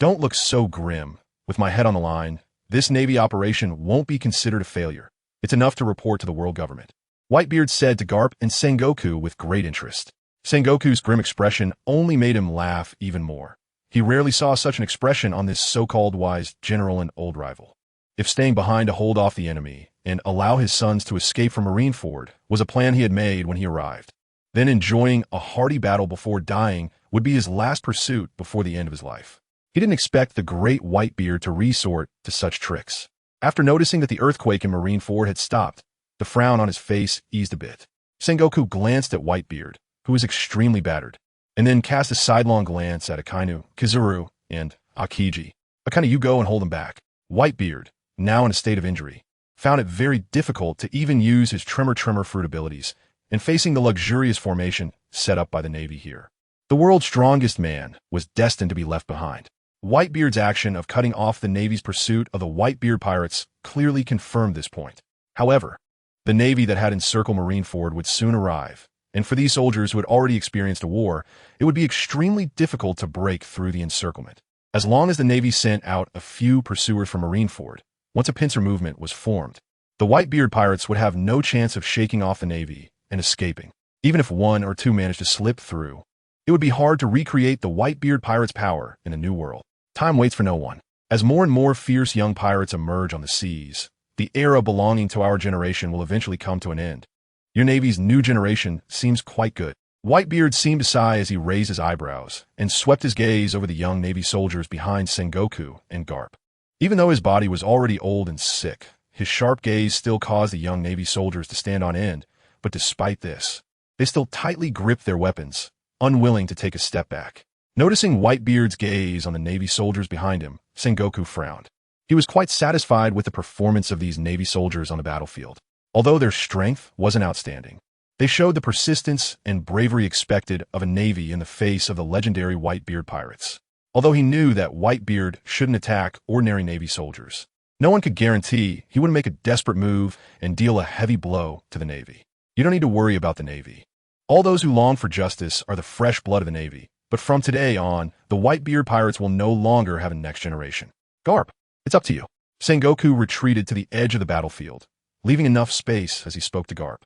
don't look so grim. With my head on the line, this Navy operation won't be considered a failure. It's enough to report to the world government. Whitebeard said to Garp and Sengoku with great interest. Sengoku's grim expression only made him laugh even more. He rarely saw such an expression on this so-called wise general and old rival. If staying behind to hold off the enemy and allow his sons to escape from Marineford was a plan he had made when he arrived, then enjoying a hearty battle before dying would be his last pursuit before the end of his life. He didn't expect the great Whitebeard to resort to such tricks. After noticing that the earthquake in Marineford had stopped, the frown on his face eased a bit. Sengoku glanced at Whitebeard, who was extremely battered, and then cast a sidelong glance at Akainu, Kizaru, and Akiji. Akainu, you go and hold him back. Whitebeard, now in a state of injury, found it very difficult to even use his tremor fruit abilities, and facing the luxurious formation set up by the Navy here. The world's strongest man was destined to be left behind. Whitebeard's action of cutting off the Navy's pursuit of the Whitebeard pirates clearly confirmed this point. However, the Navy that had encircled Marineford would soon arrive, and for these soldiers who had already experienced a war, it would be extremely difficult to break through the encirclement. As long as the Navy sent out a few pursuers from Marineford, once a pincer movement was formed, the Whitebeard pirates would have no chance of shaking off the Navy and escaping. Even if one or two managed to slip through, it would be hard to recreate the Whitebeard pirates' power in a new world. Time waits for no one. As more and more fierce young pirates emerge on the seas, the era belonging to our generation will eventually come to an end. Your Navy's new generation seems quite good. Whitebeard seemed to sigh as he raised his eyebrows and swept his gaze over the young Navy soldiers behind Sengoku and Garp. Even though his body was already old and sick, his sharp gaze still caused the young Navy soldiers to stand on end, but despite this, they still tightly gripped their weapons, unwilling to take a step back. Noticing Whitebeard's gaze on the Navy soldiers behind him, Sengoku frowned. He was quite satisfied with the performance of these Navy soldiers on the battlefield. Although their strength wasn't outstanding, they showed the persistence and bravery expected of a Navy in the face of the legendary Whitebeard pirates. Although he knew that Whitebeard shouldn't attack ordinary Navy soldiers, no one could guarantee he wouldn't make a desperate move and deal a heavy blow to the Navy. You don't need to worry about the Navy. All those who long for justice are the fresh blood of the Navy, but from today on, the Whitebeard pirates will no longer have a next generation. Garp, it's up to you. Sengoku retreated to the edge of the battlefield, leaving enough space as he spoke to Garp,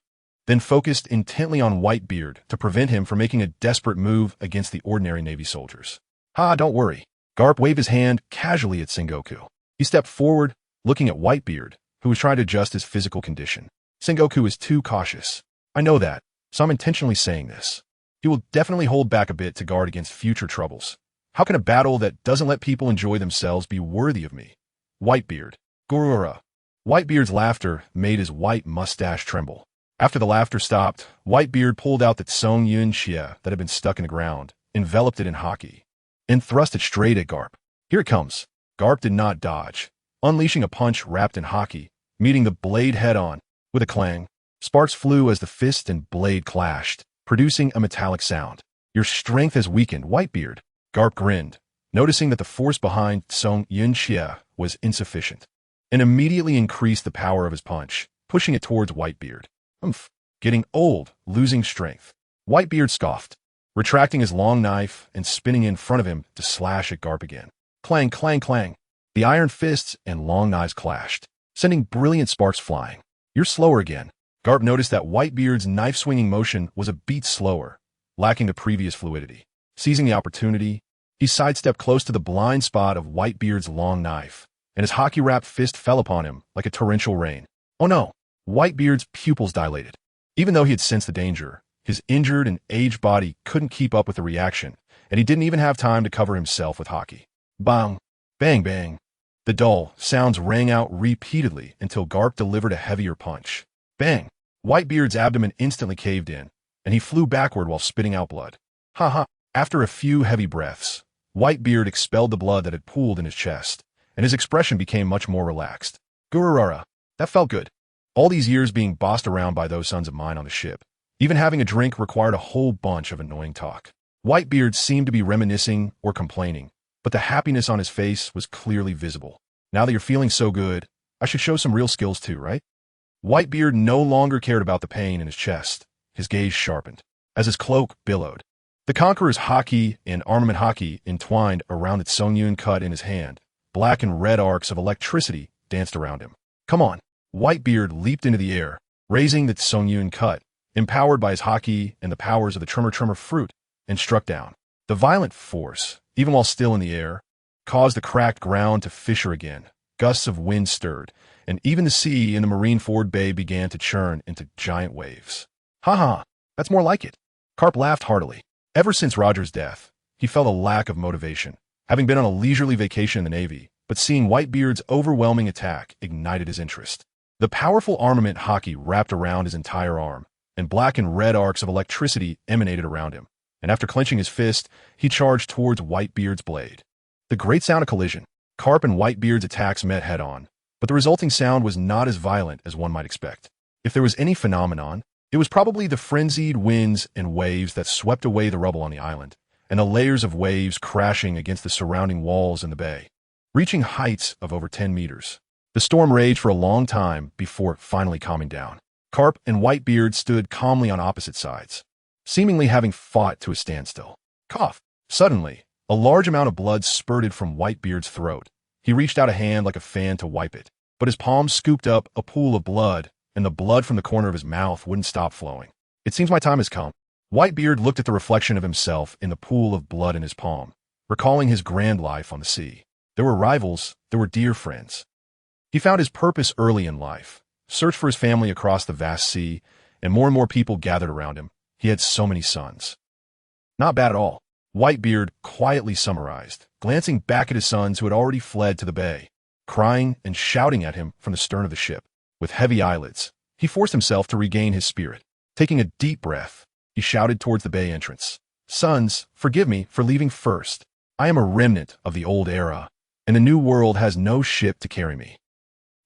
then focused intently on Whitebeard to prevent him from making a desperate move against the ordinary Navy soldiers. Don't worry. Garp waved his hand casually at Sengoku. He stepped forward, looking at Whitebeard, who was trying to adjust his physical condition. Sengoku is too cautious. I know that, so I'm intentionally saying this. He will definitely hold back a bit to guard against future troubles. How can a battle that doesn't let people enjoy themselves be worthy of me? Whitebeard. Gurura. Whitebeard's laughter made his white mustache tremble. After the laughter stopped, Whitebeard pulled out the Tsong Yun Xie that had been stuck in the ground, enveloped it in haki, and thrust it straight at Garp. Here it comes. Garp did not dodge, unleashing a punch wrapped in haki, meeting the blade head-on. With a clang, sparks flew as the fist and blade clashed, producing a metallic sound. Your strength has weakened, Whitebeard. Garp grinned, noticing that the force behind Tsong Yun Xie was insufficient, and immediately increased the power of his punch, pushing it towards Whitebeard. Getting old, losing strength. Whitebeard scoffed, retracting his long knife and spinning in front of him to slash at Garp again. Clang, clang, clang. The iron fists and long knives clashed, sending brilliant sparks flying. You're slower again. Garp noticed that Whitebeard's knife-swinging motion was a beat slower, lacking the previous fluidity. Seizing the opportunity, he sidestepped close to the blind spot of Whitebeard's long knife, and his haki-wrapped fist fell upon him like a torrential rain. Oh no! Whitebeard's pupils dilated. Even though he had sensed the danger, his injured and aged body couldn't keep up with the reaction, and he didn't even have time to cover himself with haki. Bang! Bang bang! The dull sounds rang out repeatedly until Garp delivered a heavier punch. Bang! Whitebeard's abdomen instantly caved in, and he flew backward while spitting out blood. After a few heavy breaths, Whitebeard expelled the blood that had pooled in his chest, and his expression became much more relaxed. Gururara, that felt good. All these years being bossed around by those sons of mine on the ship. Even having a drink required a whole bunch of annoying talk. Whitebeard seemed to be reminiscing or complaining, but the happiness on his face was clearly visible. Now that you're feeling so good, I should show some real skills too, right? Whitebeard no longer cared about the pain in his chest. His gaze sharpened, as his cloak billowed. The Conqueror's haki and armament haki entwined around its Songyun cut in his hand. Black and red arcs of electricity danced around him. Come on! Whitebeard leaped into the air, raising the Songyun cut, empowered by his haki and the powers of the Tremor fruit, and struck down. The violent force, even while still in the air, caused the cracked ground to fissure again. Gusts of wind stirred, and even the sea in the marine forward bay began to churn into giant waves. That's more like it. Garp laughed heartily. Ever since Roger's death, he felt a lack of motivation, having been on a leisurely vacation in the Navy, but seeing Whitebeard's overwhelming attack ignited his interest. The powerful armament haki wrapped around his entire arm, and black and red arcs of electricity emanated around him, and after clenching his fist, he charged towards Whitebeard's blade. The great sound of collision. Garp and Whitebeard's attacks met head-on, but the resulting sound was not as violent as one might expect. If there was any phenomenon, it was probably the frenzied winds and waves that swept away the rubble on the island, and the layers of waves crashing against the surrounding walls in the bay, reaching heights of over 10 meters. The storm raged for a long time before finally calming down. Garp and Whitebeard stood calmly on opposite sides, seemingly having fought to a standstill. Cough! Suddenly, a large amount of blood spurted from Whitebeard's throat. He reached out a hand like a fan to wipe it, but his palm scooped up a pool of blood, and the blood from the corner of his mouth wouldn't stop flowing. It seems my time has come. Whitebeard looked at the reflection of himself in the pool of blood in his palm, recalling his grand life on the sea. There were rivals, there were dear friends. He found his purpose early in life, searched for his family across the vast sea, and more people gathered around him. He had so many sons. Not bad at all, Whitebeard quietly summarized, glancing back at his sons who had already fled to the bay, crying and shouting at him from the stern of the ship. With heavy eyelids, he forced himself to regain his spirit. Taking a deep breath, he shouted towards the bay entrance. Sons, forgive me for leaving first. I am a remnant of the old era, and the new world has no ship to carry me.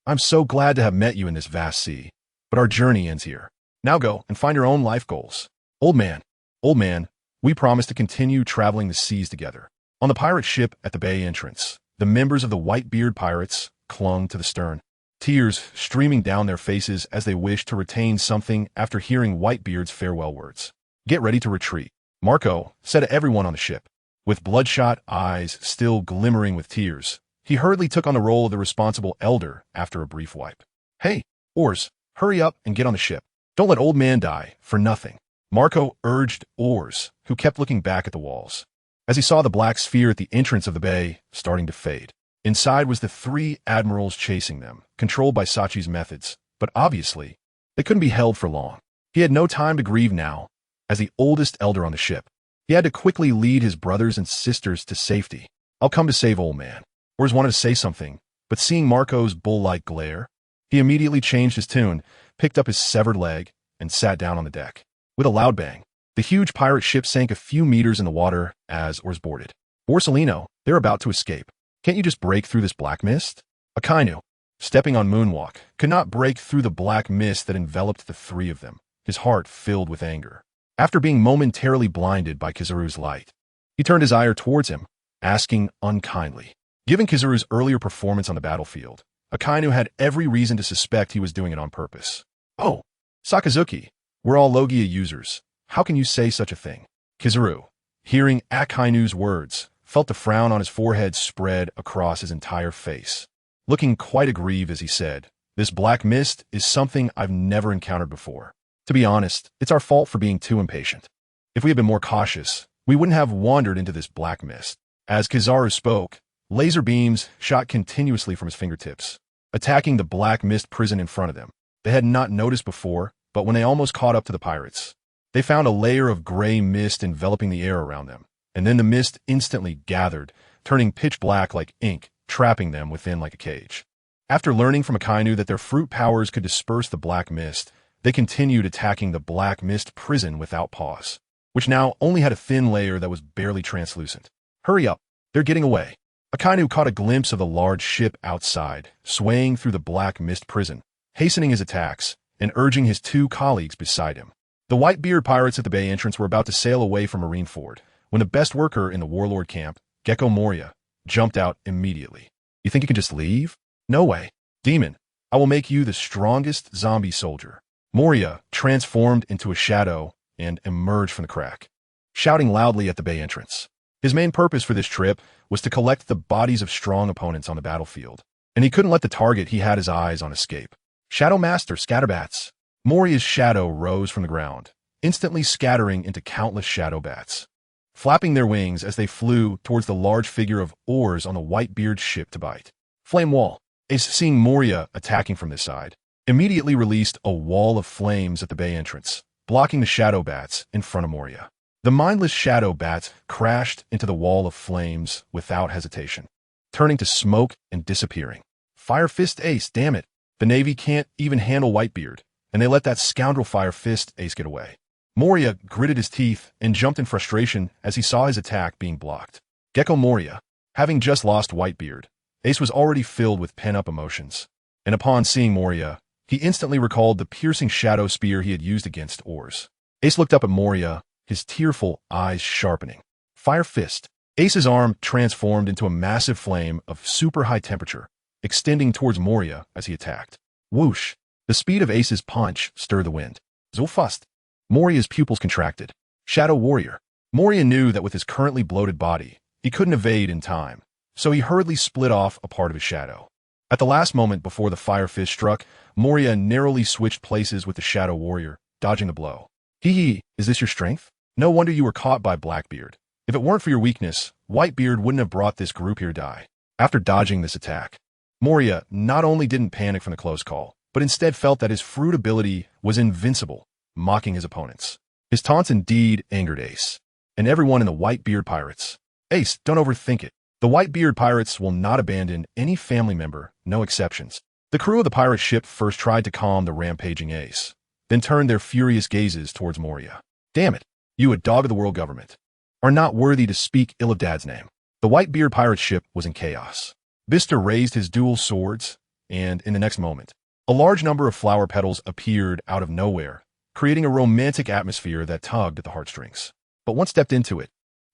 I'm so glad to have met you in this vast sea, but our journey ends here. Now go and find your own life goals. Old man, we promise to continue traveling the seas together. On the pirate ship at the bay entrance, the members of the Whitebeard pirates clung to the stern, tears streaming down their faces as they wished to retain something after hearing Whitebeard's farewell words. Get ready to retreat, Marco said to everyone on the ship. With bloodshot eyes still glimmering with tears, he hurriedly took on the role of the responsible elder after a brief wipe. Hey, Oars, hurry up and get on the ship. Don't let old man die for nothing, Marco urged Oars, who kept looking back at the walls. As he saw the black sphere at the entrance of the bay starting to fade. Inside was the 3 admirals chasing them, controlled by Sachi's methods, but obviously, they couldn't be held for long. He had no time to grieve now. As the oldest elder on the ship, he had to quickly lead his brothers and sisters to safety. I'll come to save old man. Oars wanted to say something, but seeing Marco's bull-like glare, he immediately changed his tune, picked up his severed leg, and sat down on the deck. With a loud bang, the huge pirate ship sank a few meters in the water as Oars boarded. Borsellino, they're about to escape. Can't you just break through this black mist? Akainu, stepping on Moonwalk, could not break through the black mist that enveloped the 3 of them, his heart filled with anger. After being momentarily blinded by Kizaru's light, he turned his ire towards him, asking unkindly. Given Kizaru's earlier performance on the battlefield, Akainu had every reason to suspect he was doing it on purpose. Oh, Sakazuki, we're all Logia users. How can you say such a thing? Kizaru, hearing Akainu's words, felt the frown on his forehead spread across his entire face. Looking quite aggrieved as he said, this black mist is something I've never encountered before. To be honest, it's our fault for being too impatient. If we had been more cautious, we wouldn't have wandered into this black mist. As Kizaru spoke, laser beams shot continuously from his fingertips, attacking the black mist prison in front of them. They had not noticed before, but when they almost caught up to the pirates, they found a layer of gray mist enveloping the air around them, and then the mist instantly gathered, turning pitch black like ink, trapping them within like a cage. After learning from Akainu that their fruit powers could disperse the black mist, they continued attacking the black mist prison without pause, which now only had a thin layer that was barely translucent. Hurry up, they're getting away. Akainu caught a glimpse of the large ship outside, swaying through the black mist prison, hastening his attacks and urging his 2 colleagues beside him. The Whitebeard pirates at the bay entrance were about to sail away from Marineford when the best worker in the warlord camp, Gecko Moria, jumped out immediately. You think you can just leave? No way. Demon, I will make you the strongest zombie soldier. Moria transformed into a shadow and emerged from the crack, shouting loudly at the bay entrance. His main purpose for this trip was to collect the bodies of strong opponents on the battlefield, and he couldn't let the target he had his eyes on escape. Shadow Master Scatterbats. Moria's shadow rose from the ground, instantly scattering into countless shadow bats, flapping their wings as they flew towards the large figure of Oars on the Whitebeard ship to bite. Flame Wall. Ace, seeing Moria attacking from this side, immediately released a wall of flames at the bay entrance, blocking the shadow bats in front of Moria. The mindless shadow bats crashed into the wall of flames without hesitation, turning to smoke and disappearing. Fire Fist Ace, damn it. The Navy can't even handle Whitebeard, and they let that scoundrel Fire Fist Ace get away. Moria gritted his teeth and jumped in frustration as he saw his attack being blocked. Gecko Moria, having just lost Whitebeard, Ace was already filled with pent-up emotions, and upon seeing Moria, he instantly recalled the piercing shadow spear he had used against Oars. Ace looked up at Moria, his tearful eyes sharpening. Fire Fist. Ace's arm transformed into a massive flame of super high temperature, extending towards Moria as he attacked. Whoosh! The speed of Ace's punch stirred the wind. Zofust! Moria's pupils contracted. Shadow Warrior. Moria knew that with his currently bloated body, he couldn't evade in time, so he hurriedly split off a part of his shadow. At the last moment before the Fire Fist struck, Moria narrowly switched places with the Shadow Warrior, dodging the blow. Hee, is this your strength? No wonder you were caught by Blackbeard. If it weren't for your weakness, Whitebeard wouldn't have brought this group here to die. After dodging this attack, Moria not only didn't panic from the close call, but instead felt that his fruit ability was invincible, mocking his opponents. His taunts indeed angered Ace, and everyone in the Whitebeard Pirates. Ace, don't overthink it. The Whitebeard Pirates will not abandon any family member, no exceptions. The crew of the pirate ship first tried to calm the rampaging Ace, then turned their furious gazes towards Moria. Damn it, you a dog of the world government, are not worthy to speak ill of Dad's name. The Whitebeard pirate ship was in chaos. Bister raised his dual swords, and in the next moment, a large number of flower petals appeared out of nowhere, creating a romantic atmosphere that tugged at the heartstrings. But once stepped into it,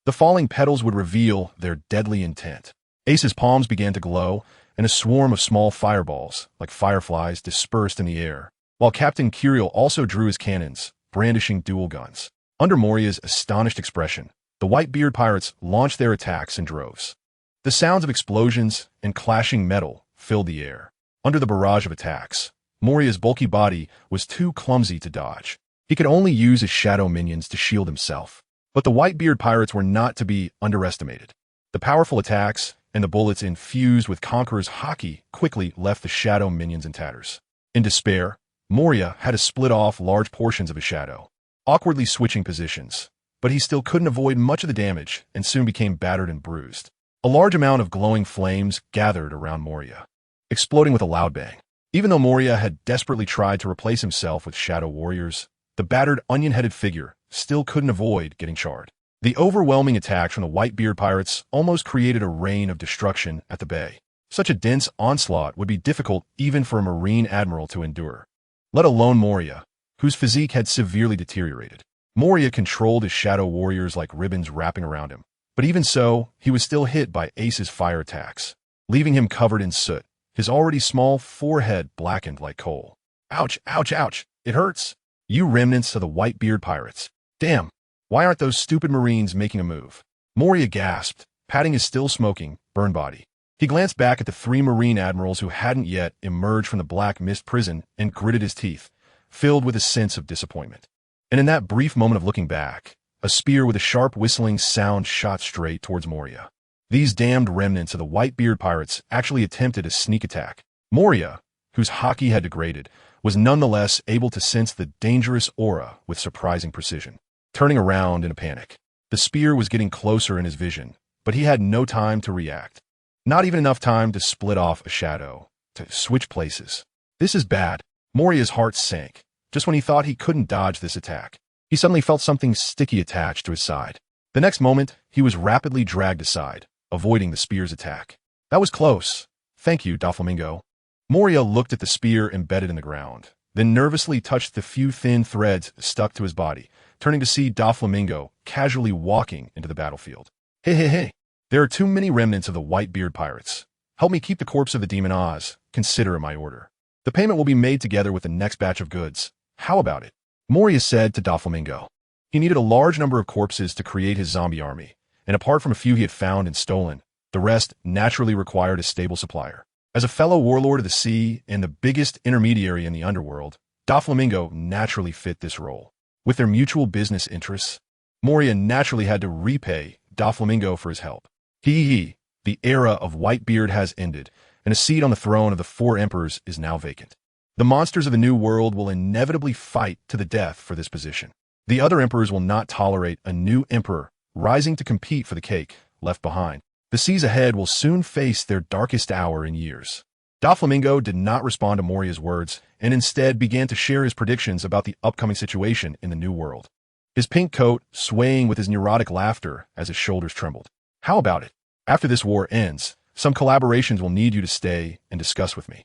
the falling petals would reveal their deadly intent. Ace's palms began to glow, and a swarm of small fireballs, like fireflies, dispersed in the air, while Captain Curiel also drew his cannons, brandishing dual guns. Under Moria's astonished expression, the Whitebeard pirates launched their attacks in droves. The sounds of explosions and clashing metal filled the air. Under the barrage of attacks, Moria's bulky body was too clumsy to dodge. He could only use his shadow minions to shield himself. But the Whitebeard pirates were not to be underestimated. The powerful attacks and the bullets infused with Conqueror's haki quickly left the shadow minions in tatters. In despair, Moria had to split off large portions of his shadow, awkwardly switching positions, but he still couldn't avoid much of the damage and soon became battered and bruised. A large amount of glowing flames gathered around Moria, exploding with a loud bang. Even though Moria had desperately tried to replace himself with shadow warriors, the battered onion-headed figure still couldn't avoid getting charred. The overwhelming attacks from the Whitebeard pirates almost created a rain of destruction at the bay. Such a dense onslaught would be difficult even for a Marine Admiral to endure, let alone Moria, whose physique had severely deteriorated. Moria controlled his shadow warriors like ribbons wrapping around him, but even so, he was still hit by Ace's fire attacks, leaving him covered in soot, his already small forehead blackened like coal. Ouch, ouch, ouch, it hurts. You remnants of the Whitebeard pirates. Damn, why aren't those stupid Marines making a move? Moria gasped, patting his still smoking, burned body. He glanced back at the 3 Marine Admirals who hadn't yet emerged from the Black Mist prison and gritted his teeth, filled with a sense of disappointment. And in that brief moment of looking back, a spear with a sharp whistling sound shot straight towards Moria. These damned remnants of the Whitebeard pirates actually attempted a sneak attack. Moria, whose haki had degraded, was nonetheless able to sense the dangerous aura with surprising precision. Turning around in a panic, the spear was getting closer in his vision, but he had no time to react. Not even enough time to split off a shadow, to switch places. This is bad. Moria's heart sank, just when he thought he couldn't dodge this attack. He suddenly felt something sticky attached to his side. The next moment, he was rapidly dragged aside, avoiding the spear's attack. That was close. Thank you, Doflamingo. Moria looked at the spear embedded in the ground, then nervously touched the few thin threads stuck to his body, turning to see Doflamingo casually walking into the battlefield. Hey. There are too many remnants of the Whitebeard pirates. Help me keep the corpse of the demon Oz. Consider my order. The payment will be made together with the next batch of goods. How about it? Moria said to Doflamingo. He needed a large number of corpses to create his zombie army, and apart from a few he had found and stolen, the rest naturally required a stable supplier. As a fellow warlord of the sea and the biggest intermediary in the underworld, Doflamingo naturally fit this role. With their mutual business interests, Moria naturally had to repay Doflamingo for his help. The era of Whitebeard has ended, and a seat on the throne of the 4 emperors is now vacant. The monsters of the New World will inevitably fight to the death for this position. The other emperors will not tolerate a new emperor rising to compete for the cake left behind. The seas ahead will soon face their darkest hour in years. Doflamingo did not respond to Moria's words, and instead began to share his predictions about the upcoming situation in the New World. His pink coat swaying with his neurotic laughter as his shoulders trembled. How about it? After this war ends, some collaborations will need you to stay and discuss with me.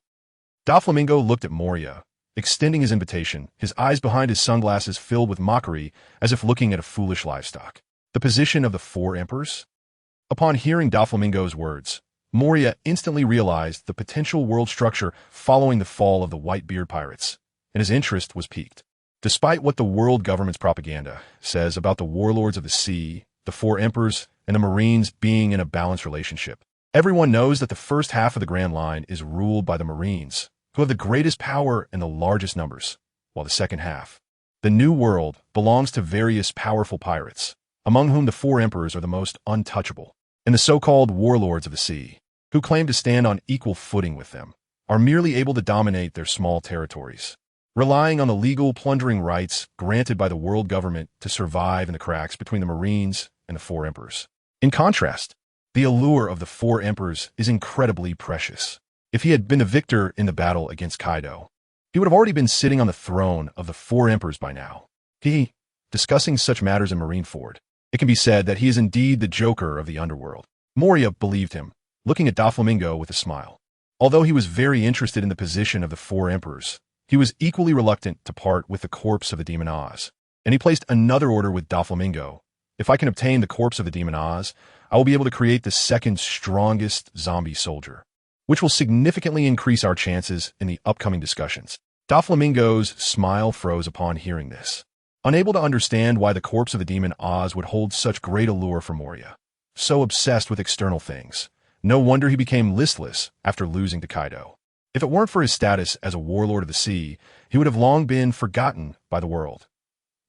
Doflamingo looked at Moria, extending his invitation, his eyes behind his sunglasses filled with mockery as if looking at a foolish livestock. The position of the 4 emperors? Upon hearing Doflamingo's words, Moria instantly realized the potential world structure following the fall of the Whitebeard pirates, and his interest was piqued. Despite what the world government's propaganda says about the warlords of the sea, the 4 emperors, and the Marines being in a balanced relationship, everyone knows that the first half of the Grand Line is ruled by the Marines, who have the greatest power and the largest numbers, while the second half, the New World, belongs to various powerful pirates, among whom the 4 emperors are the most untouchable, and the so-called warlords of the sea, who claim to stand on equal footing with them, are merely able to dominate their small territories, relying on the legal plundering rights granted by the world government to survive in the cracks between the Marines and the 4 emperors. In contrast, the allure of the 4 emperors is incredibly precious. If he had been the victor in the battle against Kaido, he would have already been sitting on the throne of the 4 emperors by now. Discussing such matters in Marineford, it can be said that he is indeed the Joker of the underworld. Moria believed him, looking at Doflamingo with a smile. Although he was very interested in the position of the 4 emperors, he was equally reluctant to part with the corpse of the demon Oz, and he placed another order with Doflamingo. If I can obtain the corpse of the demon Oz, I will be able to create the second strongest zombie soldier, which will significantly increase our chances in the upcoming discussions. Doflamingo's smile froze upon hearing this. unable to understand why the corpse of the demon Oz would hold such great allure for Moria. So obsessed with external things, no wonder he became listless after losing to Kaido. If it weren't for his status as a warlord of the sea, he would have long been forgotten by the world.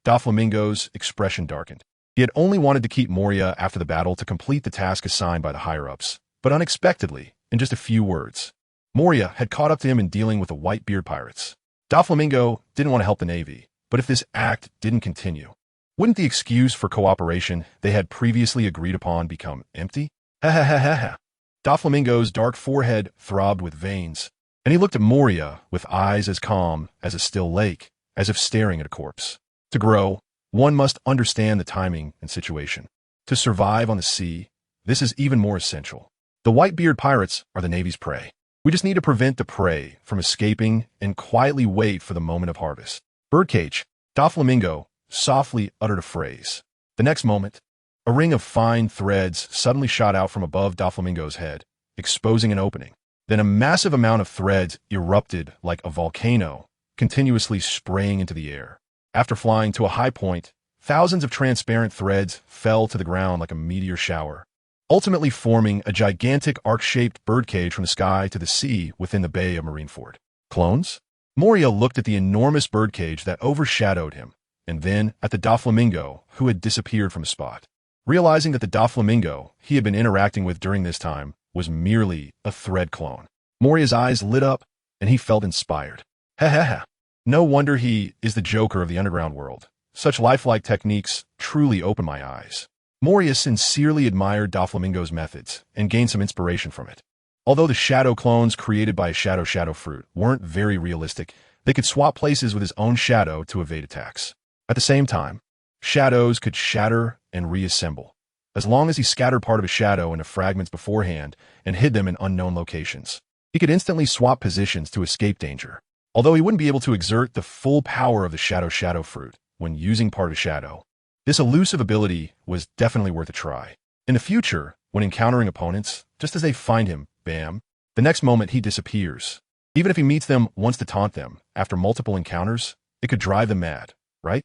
Doflamingo's expression darkened. He had only wanted to keep Moria after the battle to complete the task assigned by the higher-ups, but unexpectedly, in just a few words, Moria had caught up to him in dealing with the Whitebeard pirates. Doflamingo didn't want to help the Navy, but if this act didn't continue, wouldn't the excuse for cooperation they had previously agreed upon become empty? Ha ha ha ha ha. Doflamingo's dark forehead throbbed with veins, and he looked at Moria with eyes as calm as a still lake, as if staring at a corpse. To grow, one must understand the timing and situation. To survive on the sea, this is even more essential. The Whitebeard pirates are the Navy's prey. We just need to prevent the prey from escaping and quietly wait for the moment of harvest. Birdcage. Doflamingo softly uttered a phrase. The next moment, a ring of fine threads suddenly shot out from above Doflamingo's head, exposing an opening. Then a massive amount of threads erupted like a volcano, continuously spraying into the air. After flying to a high point, thousands of transparent threads fell to the ground like a meteor shower, ultimately forming a gigantic arc-shaped birdcage from the sky to the sea within the bay of Marineford. Clones? Moria looked at the enormous birdcage that overshadowed him, and then at the Doflamingo, who had disappeared from the spot. Realizing that the Doflamingo he had been interacting with during this time was merely a thread clone, Moria's eyes lit up, and he felt inspired. Ha ha ha. No wonder he is the Joker of the underground world. Such lifelike techniques truly open my eyes. Moria sincerely admired Doflamingo's methods and gained some inspiration from it. Although the shadow clones created by a shadow fruit weren't very realistic, they could swap places with his own shadow to evade attacks. At the same time, shadows could shatter and reassemble, as long as he scattered part of a shadow into fragments beforehand and hid them in unknown locations. He could instantly swap positions to escape danger, although he wouldn't be able to exert the full power of the shadow fruit when using part of shadow. This elusive ability was definitely worth a try. In the future, when encountering opponents, just as they find him, bam, the next moment he disappears. Even if he meets them once to taunt them, after multiple encounters, it could drive them mad, right?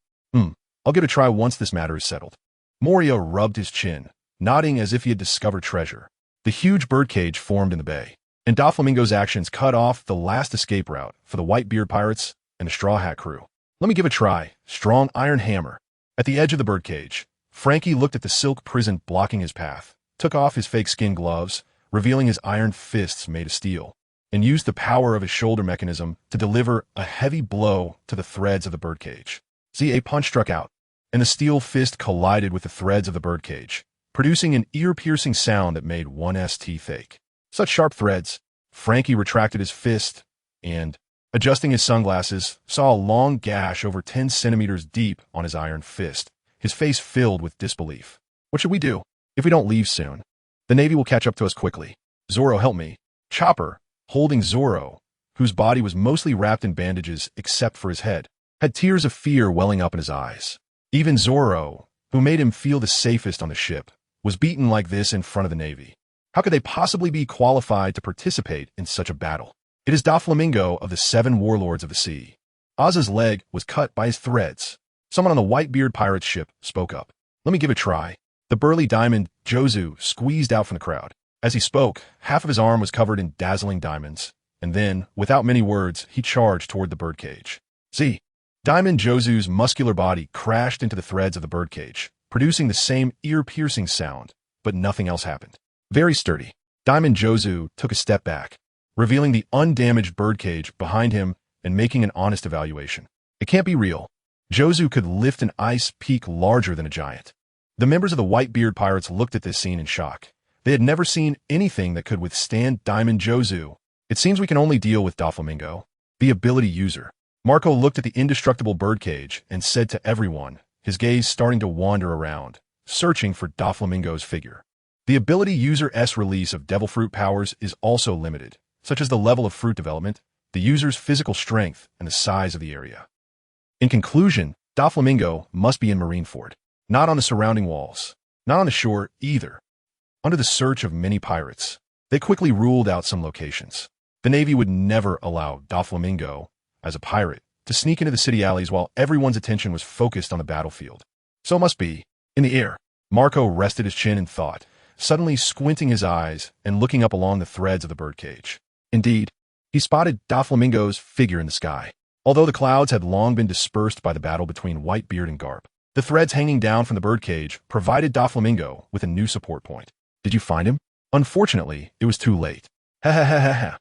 I'll give it a try once this matter is settled. Moria rubbed his chin, nodding as if he had discovered treasure. The huge birdcage formed in the bay, and Doflamingo's actions cut off the last escape route for the Whitebeard pirates and the Straw Hat crew. Let me give it a try. Strong iron hammer. At the edge of the birdcage, Frankie looked at the silk prison blocking his path, took off his fake skin gloves, revealing his iron fists made of steel, and used the power of his shoulder mechanism to deliver a heavy blow to the threads of the birdcage. A punch struck out, and the steel fist collided with the threads of the birdcage, producing an ear-piercing sound that made one's teeth ache. Such sharp threads. Frankie retracted his fist and, adjusting his sunglasses, saw a long gash over 10 centimeters deep on his iron fist, his face filled with disbelief. What should we do? If we don't leave soon, the Navy will catch up to us quickly. Zoro, help me. Chopper, holding Zoro, whose body was mostly wrapped in bandages except for his head, had tears of fear welling up in his eyes. Even Zoro, who made him feel the safest on the ship, was beaten like this in front of the Navy. How could they possibly be qualified to participate in such a battle? It is Doflamingo of the 7 warlords of the sea. Oz's leg was cut by his threads. Someone on the Whitebeard pirate's ship spoke up. Let me give it a try. The burly diamond Jozu squeezed out from the crowd. As he spoke, half of his arm was covered in dazzling diamonds, and then, without many words, he charged toward the birdcage. Diamond Jozu's muscular body crashed into the threads of the birdcage, producing the same ear-piercing sound, but nothing else happened. Very sturdy, Diamond Jozu took a step back, revealing the undamaged birdcage behind him and making an honest evaluation. It can't be real. Jozu could lift an ice peak larger than a giant. The members of the Whitebeard pirates looked at this scene in shock. They had never seen anything that could withstand Diamond Jozu. It seems we can only deal with Doflamingo, the ability user. Marco looked at the indestructible birdcage and said to everyone, his gaze starting to wander around, searching for Doflamingo's figure. The ability user's release of devil fruit powers is also limited, such as the level of fruit development, the user's physical strength, and the size of the area. In conclusion, Doflamingo must be in Marineford, not on the surrounding walls, not on the shore either. Under the search of many pirates, they quickly ruled out some locations. The Navy would never allow Doflamingo, as a pirate, to sneak into the city alleys while everyone's attention was focused on the battlefield. So it must be. In the air, Marco rested his chin in thought, suddenly squinting his eyes and looking up along the threads of the birdcage. Indeed, he spotted Doflamingo's figure in the sky. Although the clouds had long been dispersed by the battle between Whitebeard and Garp, the threads hanging down from the birdcage provided Doflamingo with a new support point. Did you find him? Unfortunately, it was too late. Ha ha ha ha ha.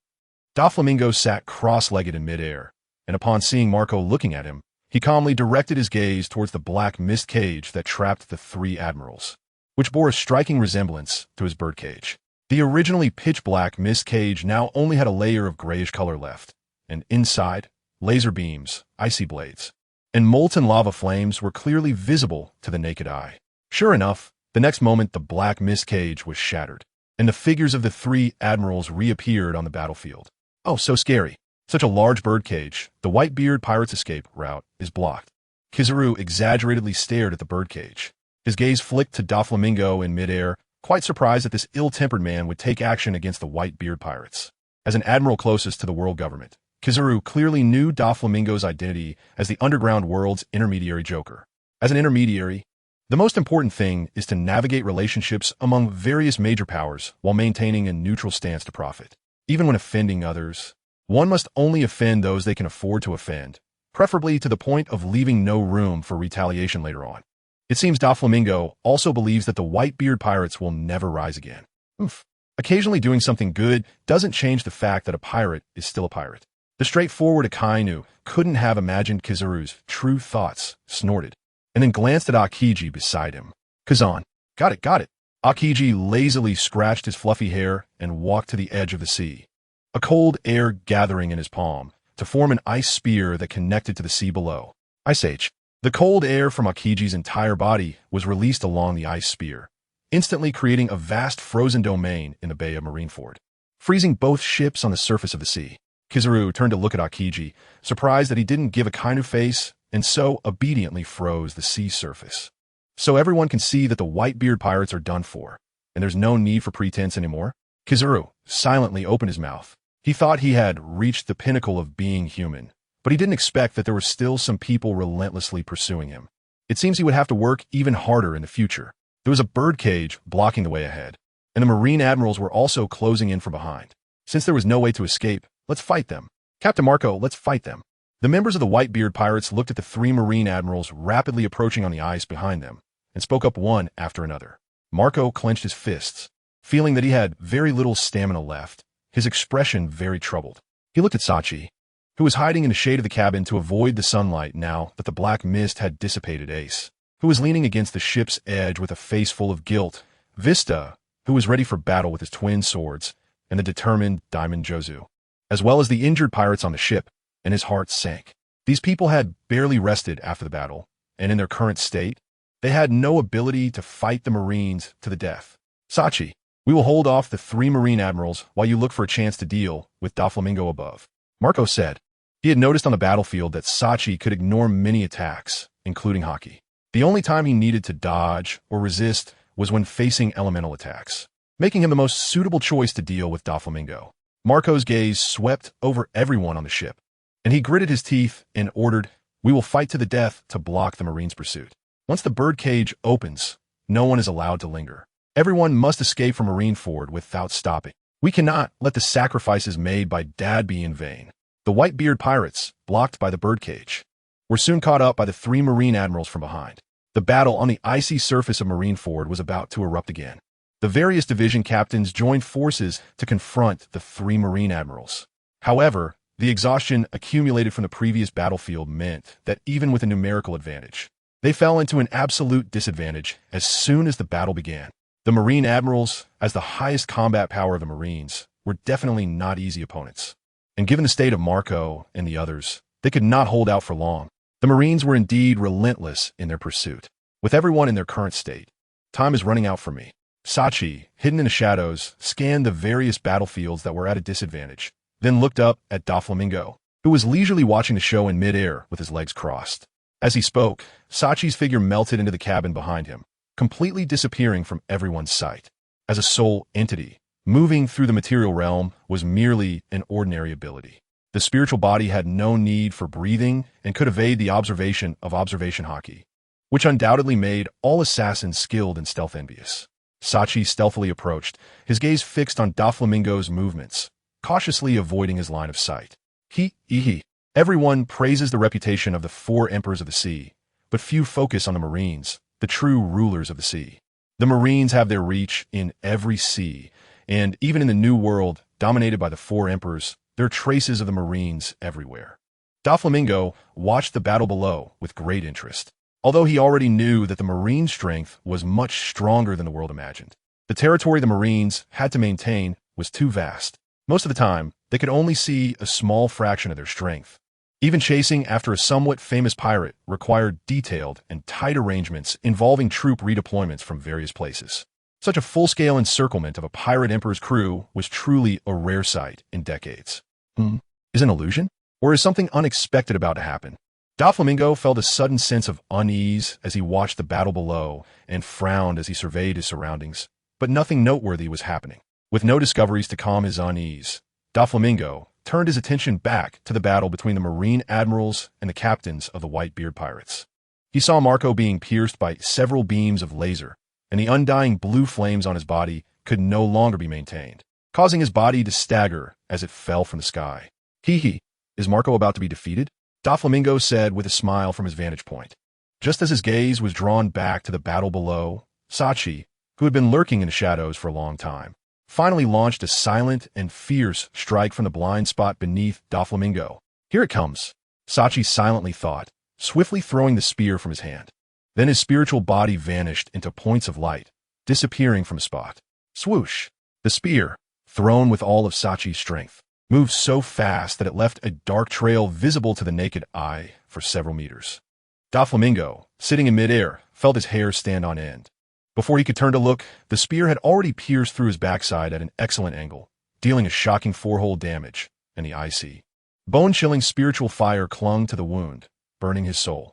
Doflamingo sat cross-legged in midair, and upon seeing Marco looking at him, he calmly directed his gaze towards the black mist cage that trapped the three admirals, which bore a striking resemblance to his birdcage. The originally pitch-black mist cage now only had a layer of grayish color left, and inside, laser beams, icy blades, and molten lava flames were clearly visible to the naked eye. Sure enough, the next moment the black mist cage was shattered, and the figures of the three admirals reappeared on the battlefield. Oh, so scary. Such a large birdcage, the Whitebeard pirates' escape route is blocked. Kizaru exaggeratedly stared at the birdcage. His gaze flicked to Doflamingo in midair, quite surprised that this ill-tempered man would take action against the Whitebeard pirates. As an admiral closest to the world government, Kizaru clearly knew Doflamingo's identity as the underground world's intermediary joker. As an intermediary, the most important thing is to navigate relationships among various major powers while maintaining a neutral stance to profit. Even when offending others, one must only offend those they can afford to offend, preferably to the point of leaving no room for retaliation later on. It seems Doflamingo also believes that the Whitebeard pirates will never rise again. Oof. Occasionally doing something good doesn't change the fact that a pirate is still a pirate. The straightforward Akainu couldn't have imagined Kizaru's true thoughts, snorted, and then glanced at Akiji beside him. Kazan. Got it. Akiji lazily scratched his fluffy hair and walked to the edge of the sea, a cold air gathering in his palm to form an ice spear that connected to the sea below. Ice Age. The cold air from Akiji's entire body was released along the ice spear, instantly creating a vast frozen domain in the Bay of Marineford, freezing both ships on the surface of the sea. Kizaru turned to look at Akiji, surprised that he didn't give a kind of face, and so obediently froze the sea surface. So everyone can see that the Whitebeard pirates are done for, and there's no need for pretense anymore. Kizaru silently opened his mouth. He thought he had reached the pinnacle of being human, but he didn't expect that there were still some people relentlessly pursuing him. It seems he would have to work even harder in the future. There was a birdcage blocking the way ahead, and the Marine Admirals were also closing in from behind. Since there was no way to escape, let's fight them. Captain Marco, let's fight them. The members of the Whitebeard pirates looked at the three Marine Admirals rapidly approaching on the ice behind them, and spoke up one after another. Marco clenched his fists, feeling that he had very little stamina left, his expression very troubled. He looked at Sachi, who was hiding in the shade of the cabin to avoid the sunlight now that the black mist had dissipated. Ace, who was leaning against the ship's edge with a face full of guilt. Vista, who was ready for battle with his twin swords, and the determined Diamond Jozu, as well as the injured pirates on the ship, and his heart sank. These people had barely rested after the battle, and in their current state, they had no ability to fight the Marines to the death. Sachi, we will hold off the three Marine Admirals while you look for a chance to deal with Doflamingo above, Marco said. He had noticed on the battlefield that Sachi could ignore many attacks, including Haki. The only time he needed to dodge or resist was when facing elemental attacks, making him the most suitable choice to deal with Doflamingo. Marco's gaze swept over everyone on the ship, and he gritted his teeth and ordered, "We will fight to the death to block the Marines' pursuit. Once the birdcage opens, no one is allowed to linger. Everyone must escape from Marineford without stopping. We cannot let the sacrifices made by Dad be in vain." The Whitebeard pirates, blocked by the birdcage, were soon caught up by the three Marine Admirals from behind. The battle on the icy surface of Marineford was about to erupt again. The various division captains joined forces to confront the three Marine Admirals. However, the exhaustion accumulated from the previous battlefield meant that even with a numerical advantage, they fell into an absolute disadvantage as soon as the battle began. The Marine Admirals, as the highest combat power of the Marines, were definitely not easy opponents. And given the state of Marco and the others, they could not hold out for long. The Marines were indeed relentless in their pursuit. With everyone in their current state, time is running out for me. Sachi, hidden in the shadows, scanned the various battlefields that were at a disadvantage, then looked up at Doflamingo, who was leisurely watching the show in midair with his legs crossed. As he spoke, Sachi's figure melted into the cabin behind him, completely disappearing from everyone's sight. As a sole entity, moving through the material realm was merely an ordinary ability. The spiritual body had no need for breathing and could evade the observation of observation haki, which undoubtedly made all assassins skilled in stealth envious. Sachi stealthily approached, his gaze fixed on Doflamingo's movements, cautiously avoiding his line of sight. Everyone praises the reputation of the 4 emperors of the sea, but few focus on the Marines, the true rulers of the sea. The Marines have their reach in every sea, and even in the New World, dominated by the 4 emperors, there are traces of the Marines everywhere. Doflamingo watched the battle below with great interest. Although he already knew that the Marine strength was much stronger than the world imagined, the territory the Marines had to maintain was too vast. Most of the time, they could only see a small fraction of their strength. Even chasing after a somewhat famous pirate required detailed and tight arrangements involving troop redeployments from various places. Such a full-scale encirclement of a pirate emperor's crew was truly a rare sight in decades. Is it an illusion? Or is something unexpected about to happen? Doflamingo felt a sudden sense of unease as he watched the battle below and frowned as he surveyed his surroundings, but nothing noteworthy was happening. With no discoveries to calm his unease, Doflamingo turned his attention back to the battle between the Marine Admirals and the captains of the Whitebeard pirates. He saw Marco being pierced by several beams of laser, and the undying blue flames on his body could no longer be maintained, causing his body to stagger as it fell from the sky. Is Marco about to be defeated? Doflamingo said with a smile from his vantage point. Just as his gaze was drawn back to the battle below, Sachi, who had been lurking in the shadows for a long time, finally launched a silent and fierce strike from the blind spot beneath Doflamingo. Here it comes, Sachi silently thought, swiftly throwing the spear from his hand. Then his spiritual body vanished into points of light, disappearing from a spot. Swoosh! The spear, thrown with all of Sachi's strength, moved so fast that it left a dark trail visible to the naked eye for several meters. Doflamingo, sitting in midair, felt his hair stand on end. Before he could turn to look, the spear had already pierced through his backside at an excellent angle, dealing a shocking 4-hole damage, and the icy, bone-chilling spiritual fire clung to the wound, burning his soul.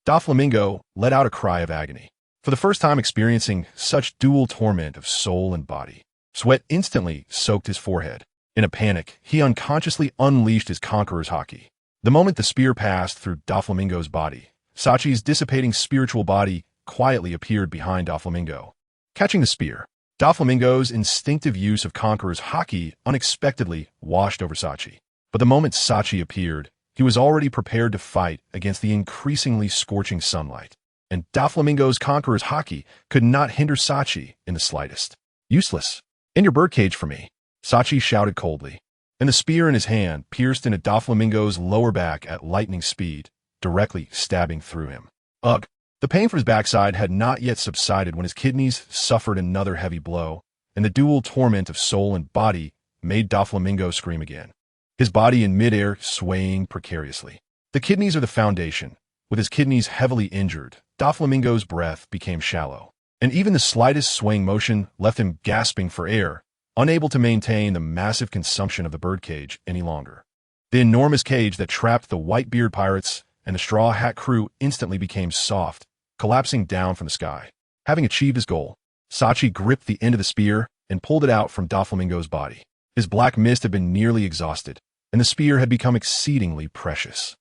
Doflamingo let out a cry of agony, for the first time experiencing such dual torment of soul and body. Sweat instantly soaked his forehead. In a panic, he unconsciously unleashed his conqueror's haki. The moment the spear passed through Doflamingo's body, Sachi's dissipating spiritual body quietly appeared behind Doflamingo. Catching the spear, Doflamingo's instinctive use of conqueror's haki unexpectedly washed over Sachi. But the moment Sachi appeared, he was already prepared to fight against the increasingly scorching sunlight, and Doflamingo's conqueror's haki could not hinder Sachi in the slightest. Useless. In your birdcage for me, Sachi shouted coldly, and the spear in his hand pierced into Doflamingo's lower back at lightning speed, directly stabbing through him. Ugh! The pain from his backside had not yet subsided when his kidneys suffered another heavy blow, and the dual torment of soul and body made Doflamingo scream again, his body in midair swaying precariously. The kidneys are the foundation. With his kidneys heavily injured, Doflamingo's breath became shallow, and even the slightest swaying motion left him gasping for air, unable to maintain the massive consumption of the birdcage any longer. The enormous cage that trapped the Whitebeard pirates and the Straw Hat crew instantly became soft, collapsing down from the sky. Having achieved his goal, Sachi gripped the end of the spear and pulled it out from Doflamingo's body. His black mist had been nearly exhausted, and the spear had become exceedingly precious.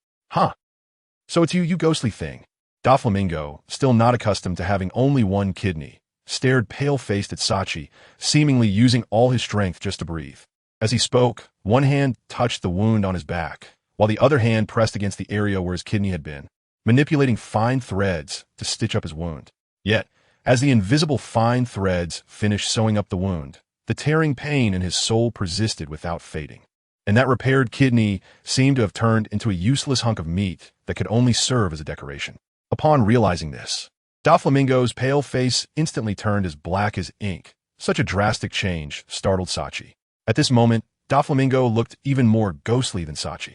So it's you ghostly thing. Doflamingo, still not accustomed to having only one kidney, stared pale-faced at Sachi, seemingly using all his strength just to breathe. As he spoke, one hand touched the wound on his back, while the other hand pressed against the area where his kidney had been, manipulating fine threads to stitch up his wound. Yet, as the invisible fine threads finished sewing up the wound, the tearing pain in his soul persisted without fading. And that repaired kidney seemed to have turned into a useless hunk of meat that could only serve as a decoration. Upon realizing this, Doflamingo's pale face instantly turned as black as ink. Such a drastic change startled Sachi. At this moment, Doflamingo looked even more ghostly than Sachi.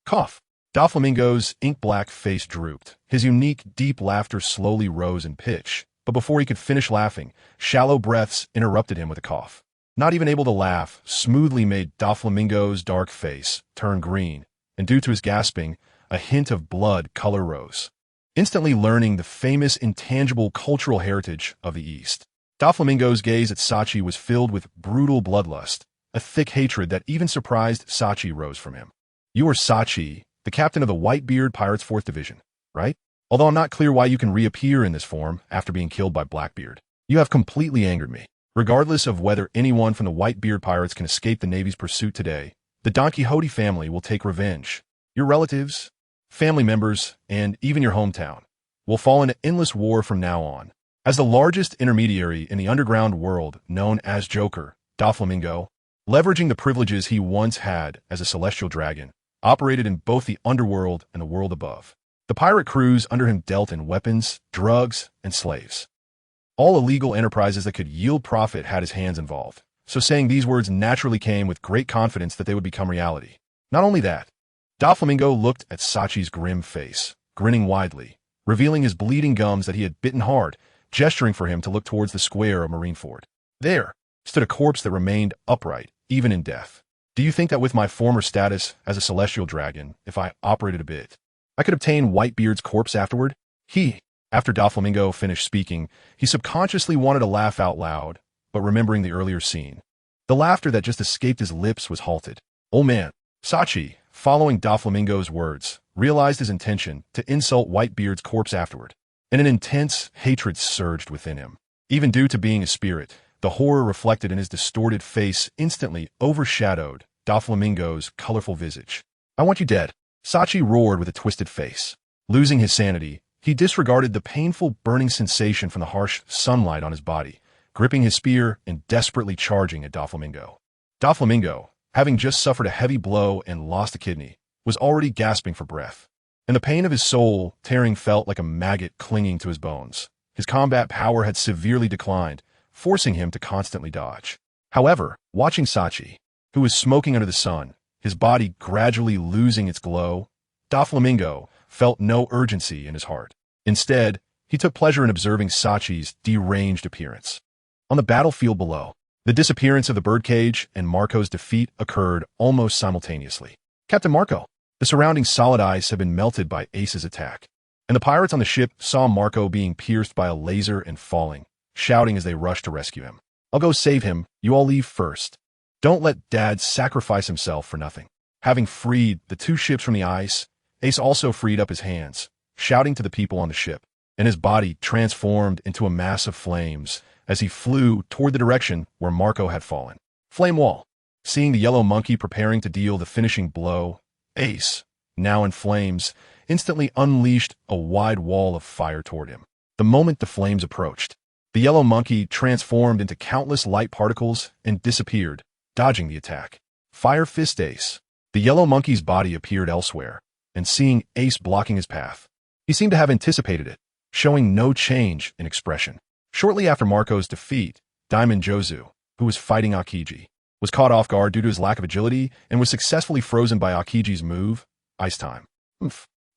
Cough. Doflamingo's ink-black face drooped. His unique, deep laughter slowly rose in pitch, but before he could finish laughing, shallow breaths interrupted him with a cough. Not even able to laugh smoothly made Doflamingo's dark face turn green, and due to his gasping, a hint of blood color rose. Instantly learning the famous intangible cultural heritage of the East, Doflamingo's gaze at Sachi was filled with brutal bloodlust, a thick hatred that even surprised Sachi rose from him. You are Sachi, the captain of the Whitebeard Pirates 4th Division, right? Although I'm not clear why you can reappear in this form after being killed by Blackbeard. You have completely angered me. Regardless of whether anyone from the Whitebeard Pirates can escape the Navy's pursuit today, the Don Quixote family will take revenge. Your relatives, family members, and even your hometown will fall into endless war from now on. As the largest intermediary in the underground world known as Joker, Doflamingo, leveraging the privileges he once had as a celestial dragon, operated in both the underworld and the world above. The pirate crews under him dealt in weapons, drugs, and slaves. All illegal enterprises that could yield profit had his hands involved, so saying these words naturally came with great confidence that they would become reality. Not only that, Doflamingo looked at Sachi's grim face, grinning widely, revealing his bleeding gums that he had bitten hard, gesturing for him to look towards the square of Marineford. There stood a corpse that remained upright, even in death. Do you think that with my former status as a celestial dragon, if I operated a bit, I could obtain Whitebeard's corpse afterward? After Doflamingo finished speaking, he subconsciously wanted to laugh out loud, but remembering the earlier scene, the laughter that just escaped his lips was halted. Oh man, Sachi, following Doflamingo's words, realized his intention to insult Whitebeard's corpse afterward, and an intense hatred surged within him. Even due to being a spirit, the horror reflected in his distorted face instantly overshadowed Doflamingo's colorful visage. I want you dead, Sachi roared with a twisted face. Losing his sanity, he disregarded the painful burning sensation from the harsh sunlight on his body, gripping his spear and desperately charging at Doflamingo. Doflamingo, having just suffered a heavy blow and lost a kidney, was already gasping for breath, and the pain of his soul tearing felt like a maggot clinging to his bones. His combat power had severely declined, forcing him to constantly dodge. However, watching Sachi, who was smoking under the sun, his body gradually losing its glow, Doflamingo felt no urgency in his heart. Instead, he took pleasure in observing Sachi's deranged appearance. On the battlefield below, the disappearance of the birdcage and Marco's defeat occurred almost simultaneously. Captain Marco, the surrounding solid ice had been melted by Ace's attack, and the pirates on the ship saw Marco being pierced by a laser and falling, shouting as they rushed to rescue him. I'll go save him, you all leave first. Don't let Dad sacrifice himself for nothing. Having freed the two ships from the ice, Ace also freed up his hands, shouting to the people on the ship, and his body transformed into a mass of flames as he flew toward the direction where Marco had fallen. Flame wall. Seeing the yellow monkey preparing to deal the finishing blow, Ace, now in flames, instantly unleashed a wide wall of fire toward him. The moment the flames approached, the yellow monkey transformed into countless light particles and disappeared, dodging the attack. Fire Fist Ace. The yellow monkey's body appeared elsewhere, and seeing Ace blocking his path, he seemed to have anticipated it, showing no change in expression. Shortly after Marco's defeat, Diamond Jozu, who was fighting Akiji, was caught off guard due to his lack of agility and was successfully frozen by Akiji's move, Ice Time.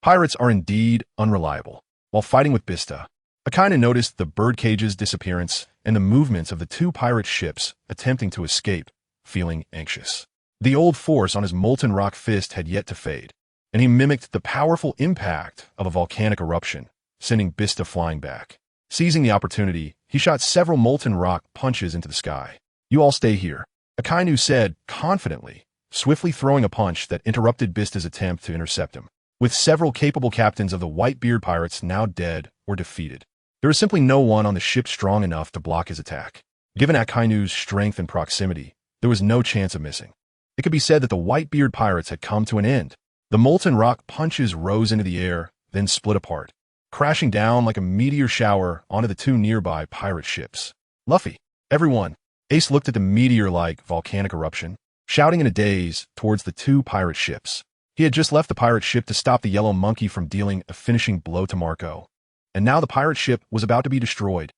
Pirates are indeed unreliable. While fighting with Bista, Akainu noticed the birdcage's disappearance and the movements of the two pirate ships attempting to escape, feeling anxious. The old force on his molten rock fist had yet to fade, and he mimicked the powerful impact of a volcanic eruption, sending Bista flying back. Seizing the opportunity, he shot several molten rock punches into the sky. You all stay here, Akainu said confidently, swiftly throwing a punch that interrupted Bista's attempt to intercept him. With several capable captains of the Whitebeard Pirates now dead or defeated, there was simply no one on the ship strong enough to block his attack. Given Akainu's strength and proximity, there was no chance of missing. It could be said that the Whitebeard Pirates had come to an end. The molten rock punches rose into the air, then split apart, crashing down like a meteor shower onto the two nearby pirate ships. Luffy, everyone. Ace looked at the meteor-like volcanic eruption, shouting in a daze towards the two pirate ships. He had just left the pirate ship to stop the yellow monkey from dealing a finishing blow to Marco, and now the pirate ship was about to be destroyed.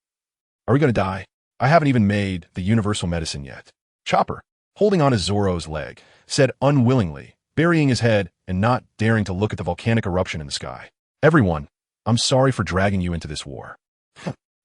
Are we going to die? I haven't even made the universal medicine yet. Chopper, holding on to Zoro's leg, said unwillingly, burying his head and not daring to look at the volcanic eruption in the sky. Everyone, I'm sorry for dragging you into this war.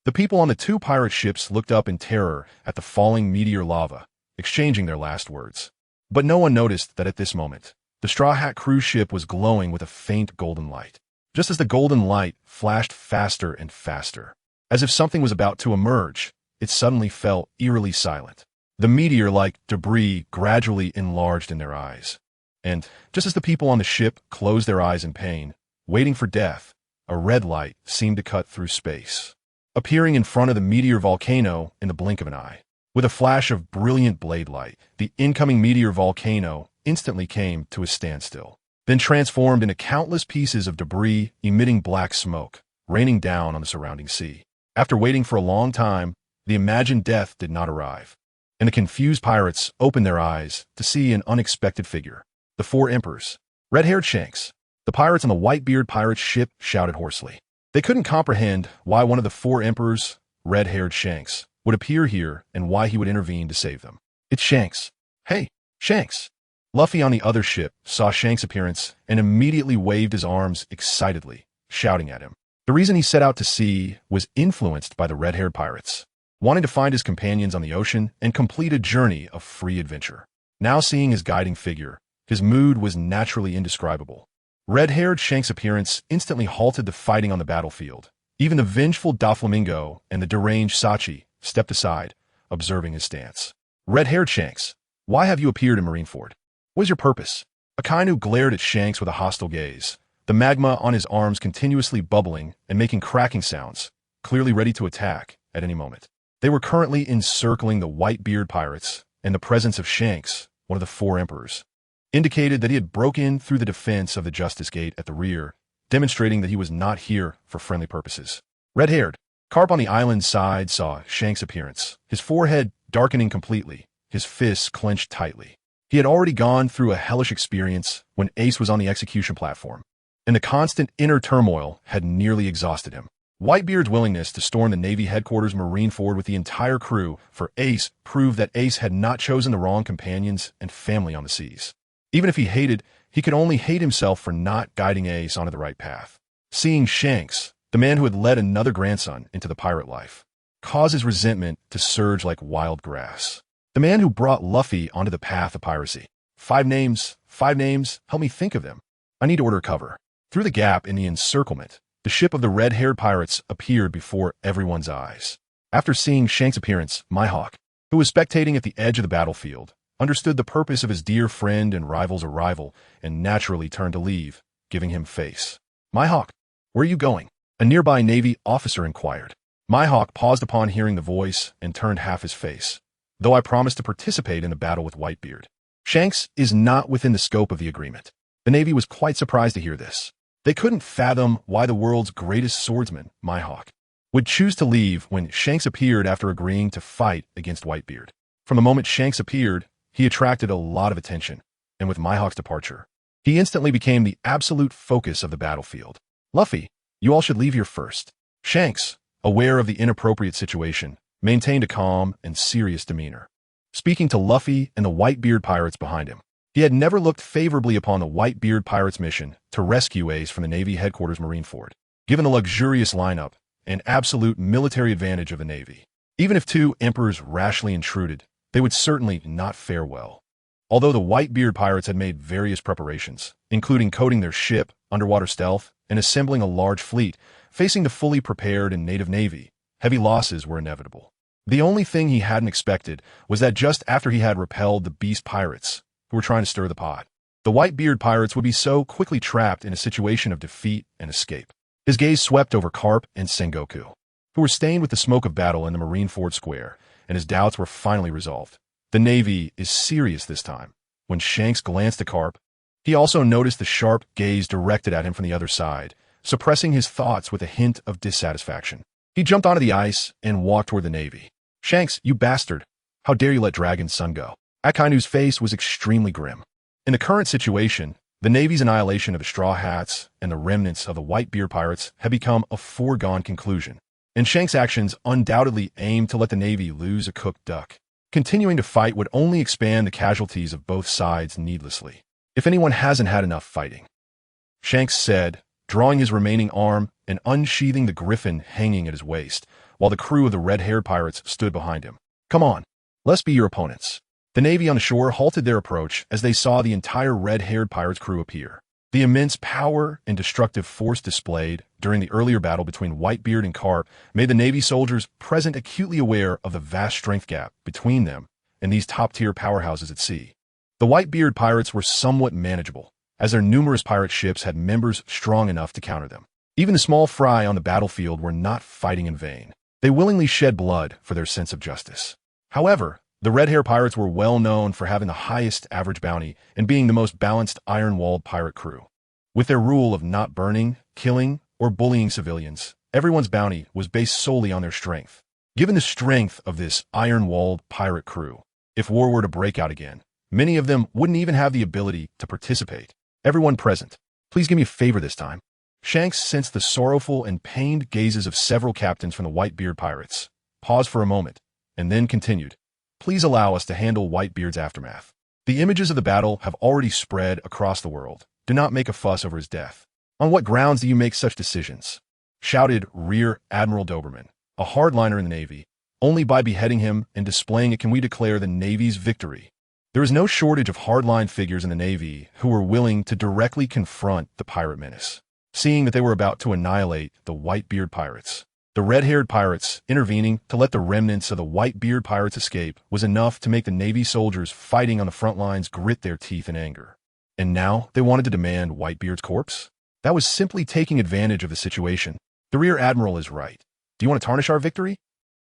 The people on the two pirate ships looked up in terror at the falling meteor lava, exchanging their last words. But no one noticed that at this moment, the Straw Hat cruise ship was glowing with a faint golden light. Just as the golden light flashed faster and faster, as if something was about to emerge, it suddenly fell eerily silent. The meteor-like debris gradually enlarged in their eyes. And, just as the people on the ship closed their eyes in pain, waiting for death, a red light seemed to cut through space, appearing in front of the meteor volcano in the blink of an eye. With a flash of brilliant blade light, the incoming meteor volcano instantly came to a standstill, then transformed into countless pieces of debris emitting black smoke, raining down on the surrounding sea. After waiting for a long time, the imagined death did not arrive, and the confused pirates opened their eyes to see an unexpected figure. The four emperors. Red-haired Shanks. The pirates on the Whitebeard pirate's ship shouted hoarsely. They couldn't comprehend why one of the four emperors, red-haired Shanks, would appear here and why he would intervene to save them. It's Shanks. Hey, Shanks. Luffy on the other ship saw Shanks' appearance and immediately waved his arms excitedly, shouting at him. The reason he set out to sea was influenced by the red-haired pirates, wanting to find his companions on the ocean and complete a journey of free adventure. Now seeing his guiding figure, his mood was naturally indescribable. Red-haired Shanks' appearance instantly halted the fighting on the battlefield. Even the vengeful Doflamingo and the deranged Sachi stepped aside, observing his stance. Red-haired Shanks, why have you appeared in Marineford? What is your purpose? Akainu glared at Shanks with a hostile gaze, the magma on his arms continuously bubbling and making cracking sounds, clearly ready to attack at any moment. They were currently encircling the Whitebeard pirates, and the presence of Shanks, one of the four emperors, indicated that he had broken through the defense of the Justice Gate at the rear, demonstrating that he was not here for friendly purposes. Red-haired, Carp on the island's side saw Shanks' appearance, his forehead darkening completely, his fists clenched tightly. He had already gone through a hellish experience when Ace was on the execution platform, and the constant inner turmoil had nearly exhausted him. Whitebeard's willingness to storm the Navy headquarters Marineford with the entire crew for Ace proved that Ace had not chosen the wrong companions and family on the seas. Even if he hated, he could only hate himself for not guiding Ace onto the right path. Seeing Shanks, the man who had led another grandson into the pirate life, caused his resentment to surge like wild grass. The man who brought Luffy onto the path of piracy. Five names, help me think of them. I need to order cover. Through the gap in the encirclement, the ship of the red-haired pirates appeared before everyone's eyes. After seeing Shanks' appearance, Mihawk, who was spectating at the edge of the battlefield, understood the purpose of his dear friend and rival's arrival and naturally turned to leave, giving him face. Mihawk, where are you going? A nearby Navy officer inquired. Mihawk paused upon hearing the voice and turned half his face, though I promised to participate in the battle with Whitebeard. Shanks is not within the scope of the agreement. The Navy was quite surprised to hear this. They couldn't fathom why the world's greatest swordsman, Mihawk, would choose to leave when Shanks appeared after agreeing to fight against Whitebeard. From the moment Shanks appeared, he attracted a lot of attention, and with Mihawk's departure, he instantly became the absolute focus of the battlefield. Luffy, you all should leave here first. Shanks, aware of the inappropriate situation, maintained a calm and serious demeanor, speaking to Luffy and the Whitebeard pirates behind him. He had never looked favorably upon the Whitebeard pirates' mission to rescue Ace from the Navy headquarters Marineford, given the luxurious lineup and absolute military advantage of the Navy. Even if two emperors rashly intruded, they would certainly not fare well. Although the Whitebeard pirates had made various preparations, including coating their ship, underwater stealth, and assembling a large fleet, facing the fully prepared and native Navy, heavy losses were inevitable. The only thing he hadn't expected was that just after he had repelled the beast pirates, who were trying to stir the pot, the Whitebeard pirates would be so quickly trapped in a situation of defeat and escape. His gaze swept over Carp and Sengoku, who were stained with the smoke of battle in the Marineford Square, and his doubts were finally resolved. The Navy is serious this time. When Shanks glanced at Carp, he also noticed the sharp gaze directed at him from the other side, suppressing his thoughts with a hint of dissatisfaction. He jumped onto the ice and walked toward the Navy. Shanks, you bastard! How dare you let Dragon's son go? Akainu's face was extremely grim. In the current situation, the Navy's annihilation of the Straw Hats and the remnants of the Whitebeard pirates had become a foregone conclusion, and Shanks' actions undoubtedly aimed to let the Navy lose a cooked duck. Continuing to fight would only expand the casualties of both sides needlessly, if anyone hasn't had enough fighting. Shanks said, drawing his remaining arm and unsheathing the griffin hanging at his waist, while the crew of the red-haired pirates stood behind him. Come on, let's be your opponents. The Navy on the shore halted their approach as they saw the entire red-haired pirates crew appear. The immense power and destructive force displayed during the earlier battle between Whitebeard and Carp made the Navy soldiers present acutely aware of the vast strength gap between them in these top-tier powerhouses at sea. The Whitebeard pirates were somewhat manageable, as their numerous pirate ships had members strong enough to counter them. Even the small fry on the battlefield were not fighting in vain. They willingly shed blood for their sense of justice. However, the red-hair pirates were well known for having the highest average bounty and being the most balanced iron-walled pirate crew. With their rule of not burning, killing, or bullying civilians, everyone's bounty was based solely on their strength. Given the strength of this iron-walled pirate crew, if war were to break out again, many of them wouldn't even have the ability to participate. Everyone present, please give me a favor this time. Shanks sensed the sorrowful and pained gazes of several captains from the Whitebeard pirates, paused for a moment, and then continued. Please allow us to handle Whitebeard's aftermath. The images of the battle have already spread across the world. Do not make a fuss over his death. On what grounds do you make such decisions? Shouted Rear Admiral Doberman, a hardliner in the Navy. Only by beheading him and displaying it can we declare the Navy's victory. There is no shortage of hardline figures in the Navy who were willing to directly confront the pirate menace. Seeing that they were about to annihilate the Whitebeard pirates, the red-haired pirates intervening to let the remnants of the Whitebeard pirates escape was enough to make the Navy soldiers fighting on the front lines grit their teeth in anger. And now they wanted to demand Whitebeard's corpse? That was simply taking advantage of the situation. The Rear Admiral is right. Do you want to tarnish our victory?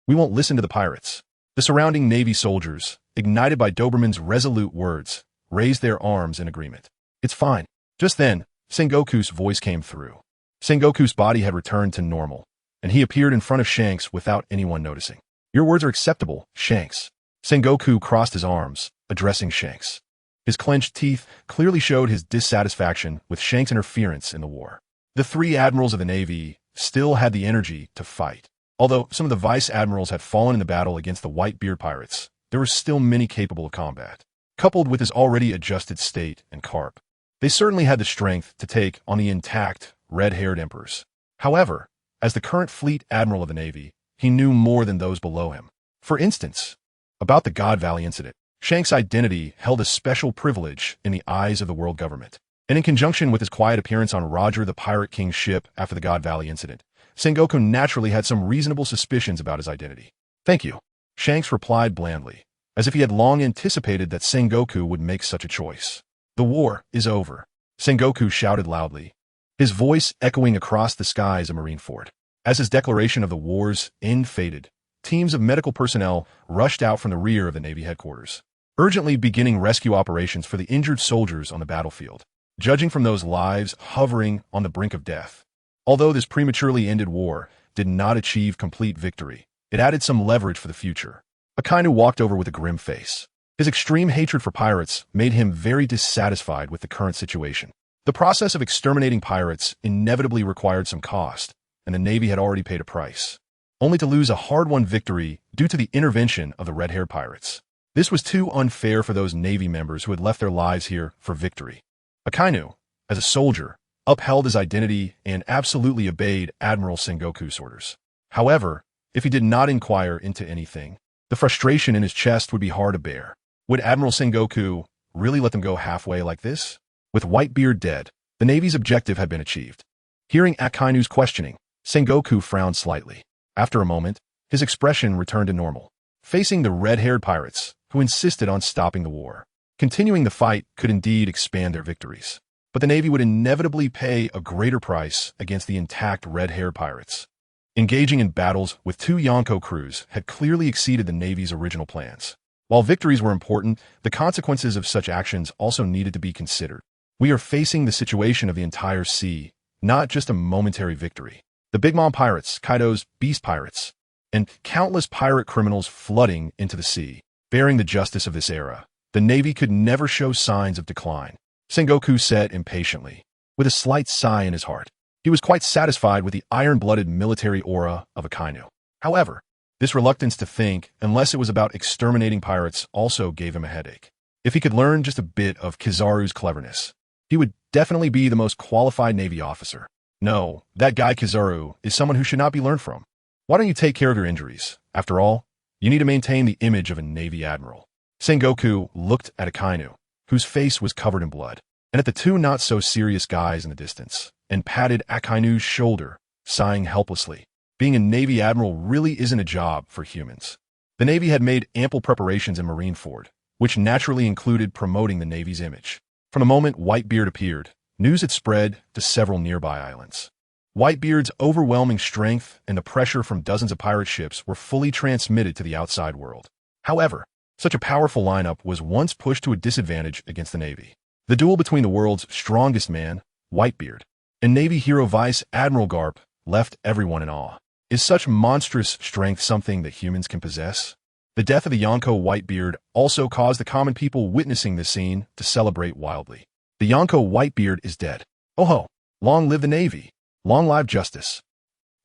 We won't listen to the pirates. The surrounding Navy soldiers, ignited by Doberman's resolute words, raised their arms in agreement. It's fine. Just then, Sengoku's voice came through. Sengoku's body had returned to normal, and he appeared in front of Shanks without anyone noticing. Your words are acceptable, Shanks. Sengoku crossed his arms, addressing Shanks. His clenched teeth clearly showed his dissatisfaction with Shanks' interference in the war. The three admirals of the Navy still had the energy to fight. Although some of the vice admirals had fallen in the battle against the Whitebeard pirates, there were still many capable of combat. Coupled with his already adjusted state and carp, they certainly had the strength to take on the intact, red-haired emperors. However, as the current fleet admiral of the Navy, he knew more than those below him. For instance, about the God Valley incident, Shanks' identity held a special privilege in the eyes of the world government. And in conjunction with his quiet appearance on Roger the Pirate King's ship after the God Valley incident, Sengoku naturally had some reasonable suspicions about his identity. Thank you, Shanks replied blandly, as if he had long anticipated that Sengoku would make such a choice. The war is over, Sengoku shouted loudly, his voice echoing across the skies of Marineford. As his declaration of the war's end faded, teams of medical personnel rushed out from the rear of the Navy headquarters, urgently beginning rescue operations for the injured soldiers on the battlefield. Judging from those lives hovering on the brink of death, although this prematurely ended war did not achieve complete victory, it added some leverage for the future. Akainu walked over with a grim face. His extreme hatred for pirates made him very dissatisfied with the current situation. The process of exterminating pirates inevitably required some cost, and the Navy had already paid a price, only to lose a hard-won victory due to the intervention of the red-haired pirates. This was too unfair for those Navy members who had left their lives here for victory. Akainu, as a soldier, upheld his identity and absolutely obeyed Admiral Sengoku's orders. However, if he did not inquire into anything, the frustration in his chest would be hard to bear. Would Admiral Sengoku really let them go halfway like this? With Whitebeard dead, the Navy's objective had been achieved. Hearing Akainu's questioning, Sengoku frowned slightly. After a moment, his expression returned to normal. Facing the red-haired pirates, who insisted on stopping the war, continuing the fight could indeed expand their victories. But the Navy would inevitably pay a greater price against the intact red-haired pirates. Engaging in battles with two Yonko crews had clearly exceeded the Navy's original plans. While victories were important, the consequences of such actions also needed to be considered. We are facing the situation of the entire sea, not just a momentary victory. The Big Mom pirates, Kaido's beast pirates, and countless pirate criminals flooding into the sea, bearing the justice of this era. The Navy could never show signs of decline, Sengoku said impatiently, with a slight sigh in his heart. He was quite satisfied with the iron-blooded military aura of Akainu. However, this reluctance to think, unless it was about exterminating pirates, also gave him a headache. If he could learn just a bit of Kizaru's cleverness, he would definitely be the most qualified Navy officer. No, that guy Kizaru is someone who should not be learned from. Why don't you take care of your injuries? After all, you need to maintain the image of a Navy admiral. Sengoku looked at Akainu, whose face was covered in blood, and at the two not-so-serious guys in the distance, and patted Akainu's shoulder, sighing helplessly. Being a Navy admiral really isn't a job for humans. The Navy had made ample preparations in Marineford, which naturally included promoting the Navy's image. From the moment Whitebeard appeared, news had spread to several nearby islands. Whitebeard's overwhelming strength and the pressure from dozens of pirate ships were fully transmitted to the outside world. However, such a powerful lineup was once pushed to a disadvantage against the Navy. The duel between the world's strongest man, Whitebeard, and Navy hero Vice Admiral Garp left everyone in awe. Is such monstrous strength something that humans can possess? The death of the Yonko Whitebeard also caused the common people witnessing this scene to celebrate wildly. The Yonko Whitebeard is dead. Oh ho! Long live the Navy! Long live justice!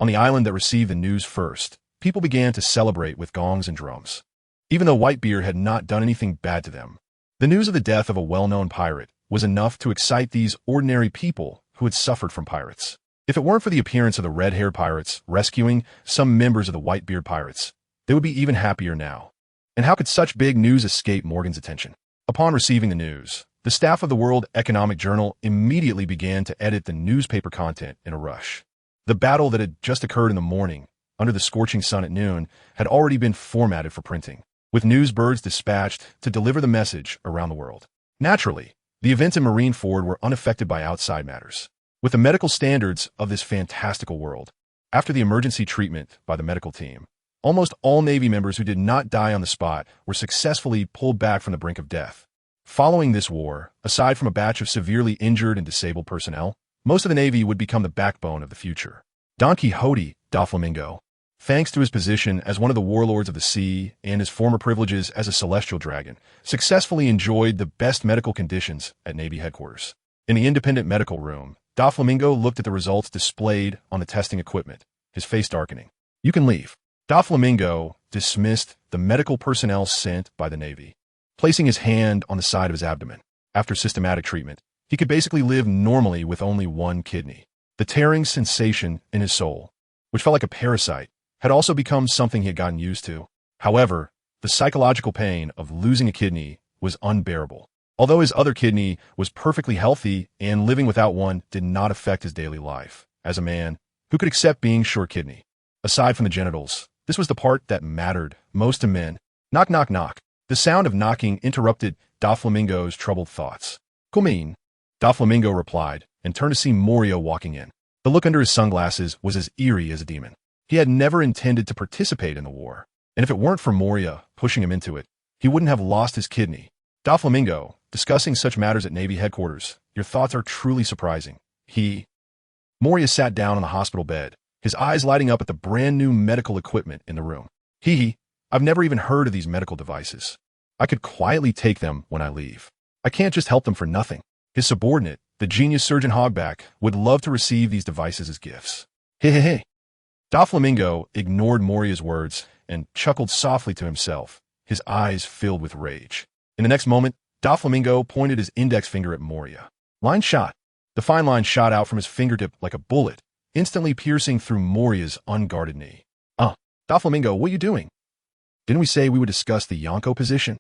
On the island that received the news first, people began to celebrate with gongs and drums. Even though Whitebeard had not done anything bad to them, the news of the death of a well-known pirate was enough to excite these ordinary people who had suffered from pirates. If it weren't for the appearance of the red-haired pirates rescuing some members of the Whitebeard pirates, they would be even happier now. And how could such big news escape Morgan's attention? Upon receiving the news, the staff of the World Economic Journal immediately began to edit the newspaper content in a rush. The battle that had just occurred in the morning, under the scorching sun at noon, had already been formatted for printing, with newsbirds dispatched to deliver the message around the world. Naturally, the events in Marineford were unaffected by outside matters. With the medical standards of this fantastical world, after the emergency treatment by the medical team, almost all Navy members who did not die on the spot were successfully pulled back from the brink of death. Following this war, aside from a batch of severely injured and disabled personnel, most of the Navy would become the backbone of the future. Don Quixote Doflamingo, thanks to his position as one of the warlords of the sea and his former privileges as a celestial dragon, successfully enjoyed the best medical conditions at Navy headquarters. In the independent medical room, Doflamingo looked at the results displayed on the testing equipment, his face darkening. "You can leave." Doflamingo dismissed the medical personnel sent by the Navy, placing his hand on the side of his abdomen. After systematic treatment, he could basically live normally with only one kidney. The tearing sensation in his soul, which felt like a parasite, had also become something he had gotten used to. However, the psychological pain of losing a kidney was unbearable. Although his other kidney was perfectly healthy and living without one did not affect his daily life, as a man who could accept being short kidney. Aside from the genitals, this was the part that mattered most to men. Knock, knock, knock. The sound of knocking interrupted Doflamingo's troubled thoughts. "Come in," Doflamingo replied, and turned to see Moria walking in. The look under his sunglasses was as eerie as a demon. He had never intended to participate in the war, and if it weren't for Moria pushing him into it, he wouldn't have lost his kidney. "Doflamingo, discussing such matters at Navy headquarters, your thoughts are truly surprising." Moria sat down on the hospital bed, his eyes lighting up at the brand new medical equipment in the room. I've never even heard of these medical devices. I could quietly take them when I leave. I can't just help them for nothing." His subordinate, the genius Surgeon Hogback, would love to receive these devices as gifts. Hey. Doflamingo ignored Moria's words and chuckled softly to himself, his eyes filled with rage. In the next moment, Doflamingo pointed his index finger at Moria. Line shot. The fine line shot out from his fingertip like a bullet, instantly piercing through Moria's unguarded knee. Doflamingo, what are you doing? Didn't we say we would discuss the Yonko position?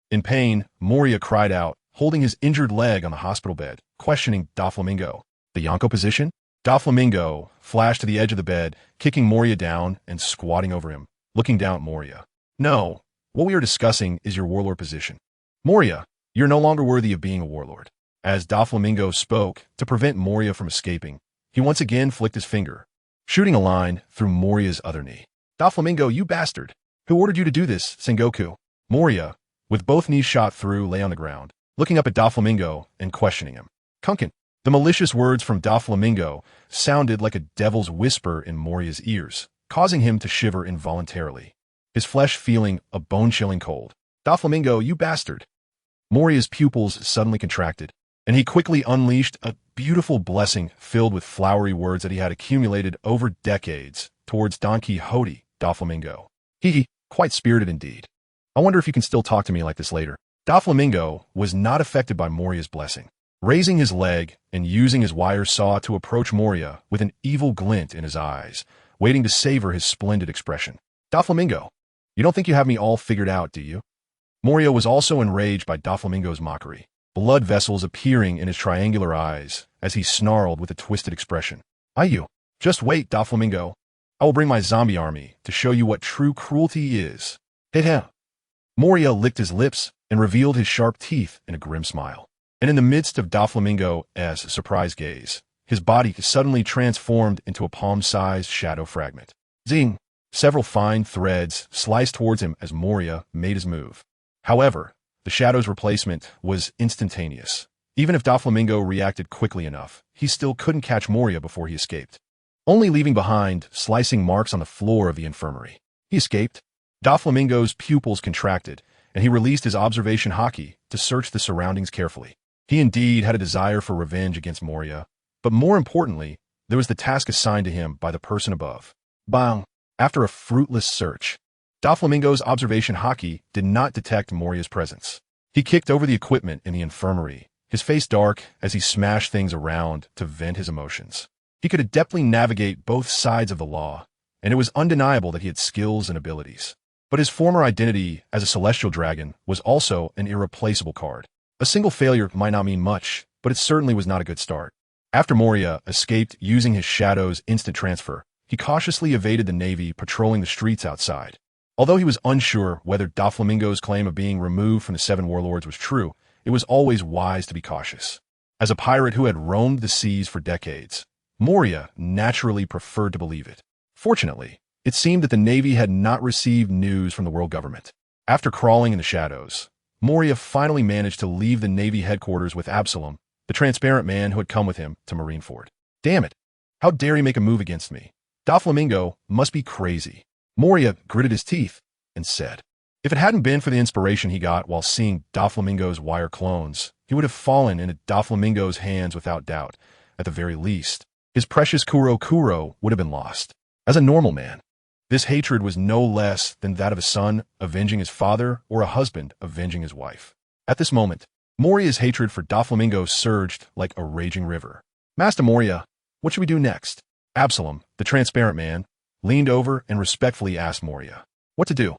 In pain, Moria cried out, holding his injured leg on the hospital bed, questioning Doflamingo. The Yonko position? Doflamingo flashed to the edge of the bed, kicking Moria down and squatting over him, looking down at Moria. "No, what we are discussing is your warlord position. Moria, you're no longer worthy of being a warlord." As Doflamingo spoke, to prevent Moria from escaping, he once again flicked his finger, shooting a line through Moria's other knee. "Doflamingo, you bastard! Who ordered you to do this, Sengoku?" Moria, with both knees shot through, lay on the ground, looking up at Doflamingo and questioning him. "Kunkin." The malicious words from Doflamingo sounded like a devil's whisper in Moria's ears, causing him to shiver involuntarily, his flesh feeling a bone-chilling cold. "Doflamingo, you bastard!" Moria's pupils suddenly contracted, and he quickly unleashed a beautiful blessing filled with flowery words that he had accumulated over decades towards Don Quixote Doflamingo. Quite spirited indeed. I wonder if you can still talk to me like this later. Doflamingo was not affected by Moria's blessing, raising his leg and using his wire saw to approach Moria with an evil glint in his eyes, waiting to savor his splendid expression. "Doflamingo, you don't think you have me all figured out, do you?" Moria was also enraged by Doflamingo's mockery, blood vessels appearing in his triangular eyes as he snarled with a twisted expression. "You. Just wait, Doflamingo. I will bring my zombie army to show you what true cruelty is." Heh. Moria licked his lips and revealed his sharp teeth in a grim smile. And in the midst of Doflamingo's surprised gaze, his body suddenly transformed into a palm-sized shadow fragment. Zing! Several fine threads sliced towards him as Moria made his move. However, the shadow's replacement was instantaneous. Even if Doflamingo reacted quickly enough, he still couldn't catch Moria before he escaped, only leaving behind slicing marks on the floor of the infirmary. He escaped. Doflamingo's pupils contracted, and he released his observation haki to search the surroundings carefully. He indeed had a desire for revenge against Moria, but more importantly, there was the task assigned to him by the person above. Bang! After a fruitless search, Doflamingo's observation haki did not detect Moria's presence. He kicked over the equipment in the infirmary, his face dark as he smashed things around to vent his emotions. He could adeptly navigate both sides of the law, and it was undeniable that he had skills and abilities. But his former identity as a celestial dragon was also an irreplaceable card. A single failure might not mean much, but it certainly was not a good start. After Moria escaped using his shadow's instant transfer, he cautiously evaded the Navy patrolling the streets outside. Although he was unsure whether Doflamingo's claim of being removed from the Seven Warlords was true, it was always wise to be cautious. As a pirate who had roamed the seas for decades, Moria naturally preferred to believe it. Fortunately, it seemed that the Navy had not received news from the world government. After crawling in the shadows, Moria finally managed to leave the Navy headquarters with Absalom, the transparent man who had come with him to Marineford. Damn it! How dare he make a move against me? Doflamingo must be crazy. Moria gritted his teeth and said, if it hadn't been for the inspiration he got while seeing Doflamingo's wire clones, he would have fallen into Doflamingo's hands without doubt. At the very least, his precious Kuro would have been lost. As a normal man, this hatred was no less than that of a son avenging his father or a husband avenging his wife. At this moment, Moria's hatred for Doflamingo surged like a raging river. Master Moria, what should we do next? Absalom, the transparent man, leaned over and respectfully asked Moria, what to do?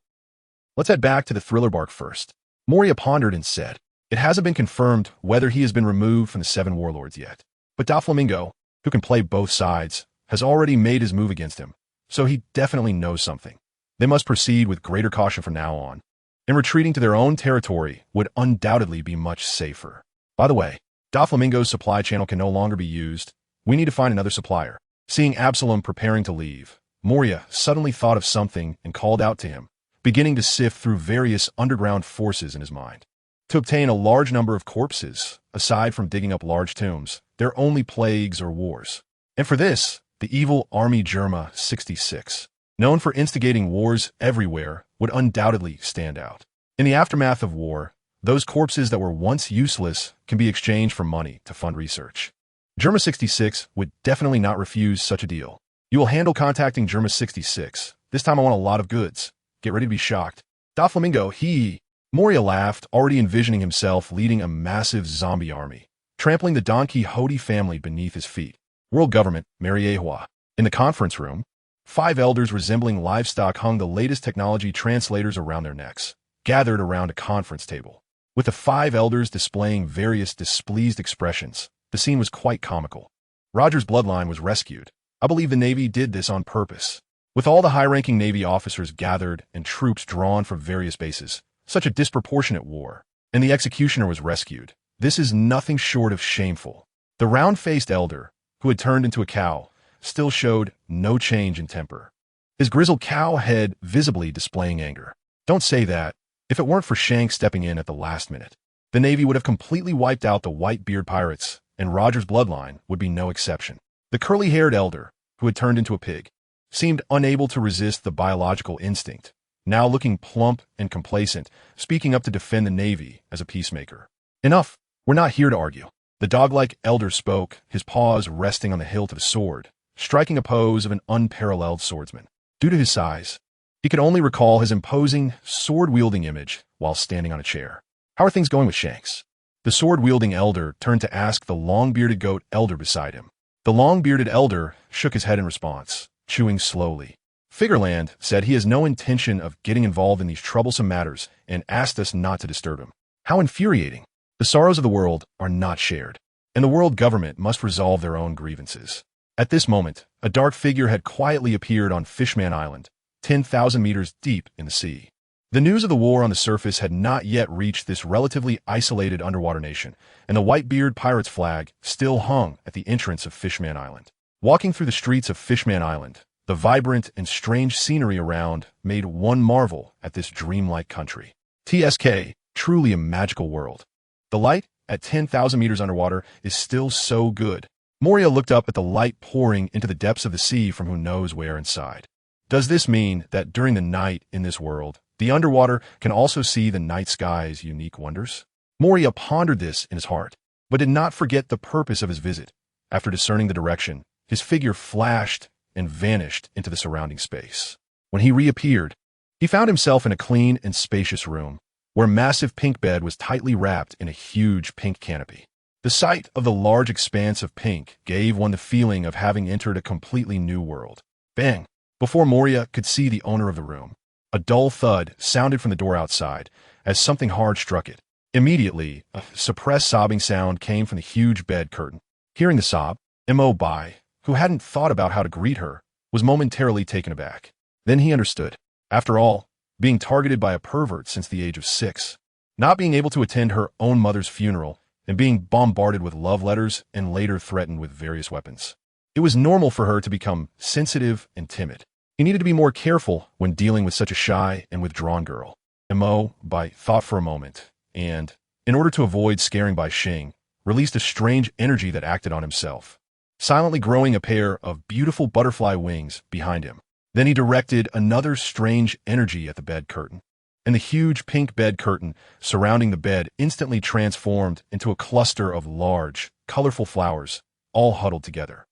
Let's head back to the Thriller Bark first. Moria pondered and said, it hasn't been confirmed whether he has been removed from the Seven Warlords yet. But Doflamingo, who can play both sides, has already made his move against him, so he definitely knows something. They must proceed with greater caution from now on, and retreating to their own territory would undoubtedly be much safer. By the way, Doflamingo's supply channel can no longer be used. We need to find another supplier. Seeing Absalom preparing to leave, Moria suddenly thought of something and called out to him, beginning to sift through various underground forces in his mind. To obtain a large number of corpses, aside from digging up large tombs, there are only plagues or wars. And for this, the evil Army Germa 66, known for instigating wars everywhere, would undoubtedly stand out. In the aftermath of war, those corpses that were once useless can be exchanged for money to fund research. Germa 66 would definitely not refuse such a deal. You will handle contacting Germa 66. This time I want a lot of goods. Get ready to be shocked. Doflamingo, Moria laughed, already envisioning himself leading a massive zombie army, trampling the Don Quixote family beneath his feet. World Government, Mariehua. In the conference room, 5 elders resembling livestock hung the latest technology translators around their necks, gathered around a conference table. With the 5 elders displaying various displeased expressions, the scene was quite comical. Roger's bloodline was rescued. I believe the Navy did this on purpose. With all the high-ranking Navy officers gathered and troops drawn from various bases, such a disproportionate war, and the executioner was rescued. This is nothing short of shameful. The round-faced elder, who had turned into a cow, still showed no change in temper, his grizzled cow head visibly displaying anger. Don't say that. If it weren't for Shanks stepping in at the last minute, the Navy would have completely wiped out the White-Beard pirates, and Roger's bloodline would be no exception. The curly-haired elder, who had turned into a pig, seemed unable to resist the biological instinct, now looking plump and complacent, speaking up to defend the Navy as a peacemaker. Enough. We're not here to argue. The dog-like elder spoke, his paws resting on the hilt of a sword, striking a pose of an unparalleled swordsman. Due to his size, he could only recall his imposing, sword-wielding image while standing on a chair. How are things going with Shanks? The sword-wielding elder turned to ask the long-bearded goat elder beside him. The long-bearded elder shook his head in response, chewing slowly. Figureland said he has no intention of getting involved in these troublesome matters and asked us not to disturb him. How infuriating. The sorrows of the world are not shared, and the world government must resolve their own grievances. At this moment, a dark figure had quietly appeared on Fishman Island, 10,000 meters deep in the sea. The news of the war on the surface had not yet reached this relatively isolated underwater nation, and the Whitebeard pirate's flag still hung at the entrance of Fishman Island. Walking through the streets of Fishman Island, the vibrant and strange scenery around made one marvel at this dreamlike country. TSK, truly a magical world. The light, at 10,000 meters underwater, is still so good. Moria looked up at the light pouring into the depths of the sea from who knows where inside. Does this mean that during the night in this world, the underwater can also see the night sky's unique wonders? Moria pondered this in his heart, but did not forget the purpose of his visit. After discerning the direction, his figure flashed and vanished into the surrounding space. When he reappeared, he found himself in a clean and spacious room, where a massive pink bed was tightly wrapped in a huge pink canopy. The sight of the large expanse of pink gave one the feeling of having entered a completely new world. Bang! Before Moria could see the owner of the room, a dull thud sounded from the door outside as something hard struck it. Immediately, a suppressed sobbing sound came from the huge bed curtain. Hearing the sob, Mo Bai, who hadn't thought about how to greet her, was momentarily taken aback. Then he understood. After all, being targeted by a pervert since the age of 6, not being able to attend her own mother's funeral, and being bombarded with love letters and later threatened with various weapons. It was normal for her to become sensitive and timid. He needed to be more careful when dealing with such a shy and withdrawn girl. Mo Bai thought for a moment, and, in order to avoid scaring Bai Xing, released a strange energy that acted on himself, silently growing a pair of beautiful butterfly wings behind him. Then he directed another strange energy at the bed curtain, and the huge pink bed curtain surrounding the bed instantly transformed into a cluster of large, colorful flowers, all huddled together.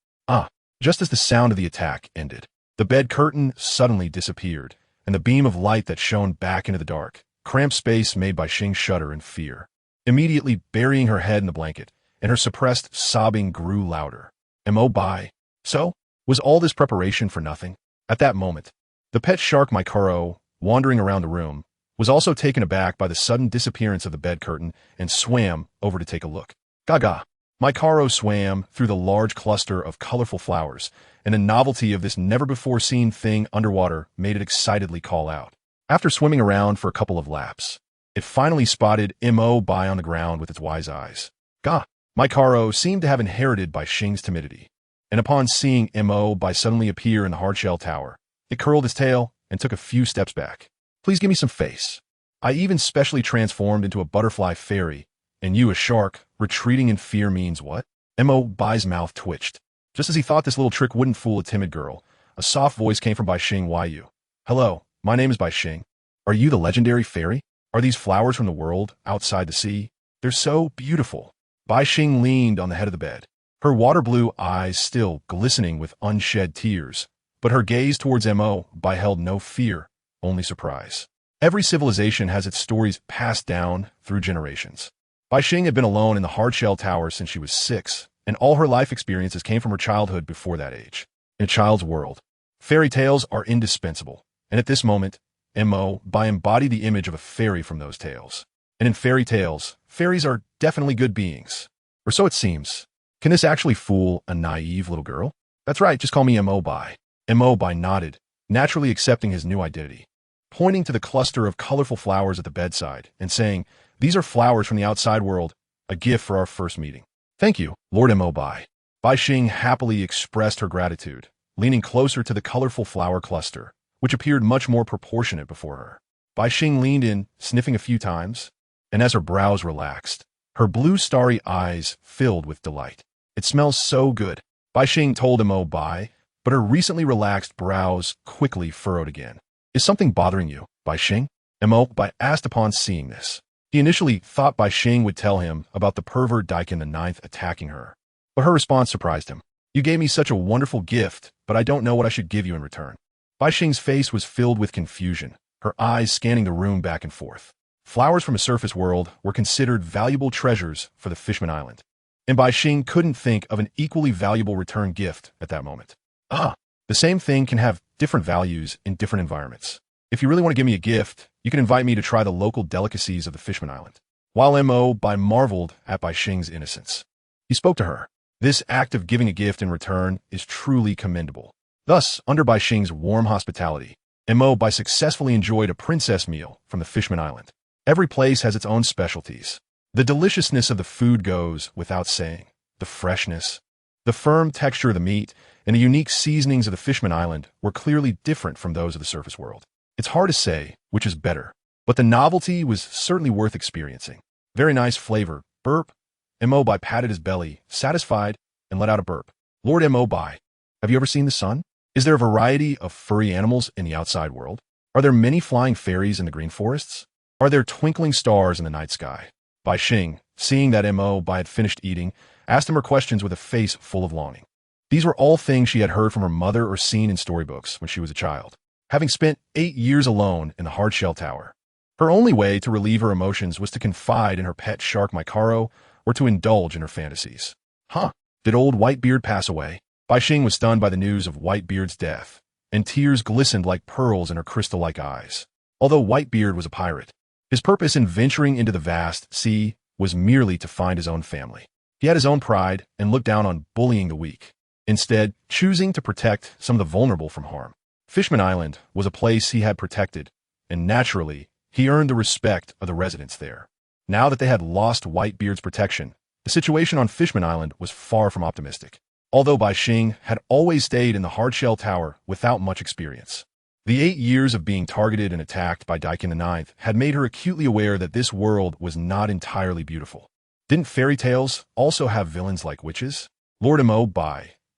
Just as the sound of the attack ended, the bed curtain suddenly disappeared, and the beam of light that shone back into the dark, cramped space made Bai Xing shudder in fear. Immediately burying her head in the blanket, and her suppressed sobbing grew louder. Mo Bai. So, was all this preparation for nothing? At that moment, the pet shark Maikaro, wandering around the room, was also taken aback by the sudden disappearance of the bed curtain and swam over to take a look. Gaga. Maikaro swam through the large cluster of colorful flowers, and the novelty of this never-before-seen thing underwater made it excitedly call out. After swimming around for a couple of laps, it finally spotted Mo Bai on the ground with its wise eyes. Gah! Maikaro seemed to have inherited Bai Xing's timidity, and upon seeing Mo Bai suddenly appear in the hardshell tower, it curled its tail and took a few steps back. Please give me some face. I even specially transformed into a butterfly fairy, and you a shark. Retreating in fear means what? Mo Bai's mouth twitched. Just as he thought this little trick wouldn't fool a timid girl, a soft voice came from Bai Xing. You? Hello, my name is Bai Xing. Are you the legendary fairy? Are these flowers from the world outside the sea? They're so beautiful. Bai Xing leaned on the head of the bed, her water blue eyes still glistening with unshed tears, but her gaze towards Mo Bai held no fear, only surprise. Every civilization has its stories passed down through generations. Bai Xing had been alone in the hardshell tower since she was 6, and all her life experiences came from her childhood before that age. In a child's world, fairy tales are indispensable, and at this moment, Mo Bai embodied the image of a fairy from those tales. And in fairy tales, fairies are definitely good beings. Or so it seems. Can this actually fool a naive little girl? That's right, just call me Mo Bai. Mo Bai nodded, naturally accepting his new identity, pointing to the cluster of colorful flowers at the bedside and saying, "These are flowers from the outside world, a gift for our first meeting." "Thank you, Lord Mo Bai." Bai Xing happily expressed her gratitude, leaning closer to the colorful flower cluster, which appeared much more proportionate before her. Bai Xing leaned in, sniffing a few times, and as her brows relaxed, her blue starry eyes filled with delight. "It smells so good," Bai Xing told Mo Bai, but her recently relaxed brows quickly furrowed again. "Is something bothering you, Bai Xing?" Mo Bai asked upon seeing this. He initially thought Bai Xing would tell him about the pervert Daikin the Ninth attacking her, but her response surprised him. "You gave me such a wonderful gift, but I don't know what I should give you in return." Bai Xing's face was filled with confusion, her eyes scanning the room back and forth. Flowers from a surface world were considered valuable treasures for the Fishman Island, and Bai Xing couldn't think of an equally valuable return gift at that moment. The same thing can have different values in different environments. If you really want to give me a gift, you can invite me to try the local delicacies of the Fishman Island. While Mo Bai marveled at Bai Xing's innocence, he spoke to her. This act of giving a gift in return is truly commendable. Thus, under Bai Xing's warm hospitality, Mo successfully enjoyed a princess meal from the Fishman Island. Every place has its own specialties. The deliciousness of the food goes without saying. The freshness, the firm texture of the meat, and the unique seasonings of the Fishman Island were clearly different from those of the surface world. It's hard to say which is better, but the novelty was certainly worth experiencing. Very nice flavor. Burp. Mo patted his belly, satisfied, and let out a burp. Lord Mo, have you ever seen the sun? Is there a variety of furry animals in the outside world? Are there many flying fairies in the green forests? Are there twinkling stars in the night sky? Bai Xing, seeing that Mo had finished eating, asked him her questions with a face full of longing. These were all things she had heard from her mother or seen in storybooks when she was a child. Having spent 8 years alone in the hard-shell tower, her only way to relieve her emotions was to confide in her pet shark Maikaro or to indulge in her fantasies. Did old Whitebeard pass away? Bai Xing was stunned by the news of Whitebeard's death, and tears glistened like pearls in her crystal-like eyes. Although Whitebeard was a pirate, his purpose in venturing into the vast sea was merely to find his own family. He had his own pride and looked down on bullying the weak, instead choosing to protect some of the vulnerable from harm. Fishman Island was a place he had protected, and naturally, he earned the respect of the residents there. Now that they had lost Whitebeard's protection, the situation on Fishman Island was far from optimistic. Although Bai Xing had always stayed in the hard-shell tower without much experience. The 8 years of being targeted and attacked by Daikin IX had made her acutely aware that this world was not entirely beautiful. Didn't fairy tales also have villains like witches? Lord Mo,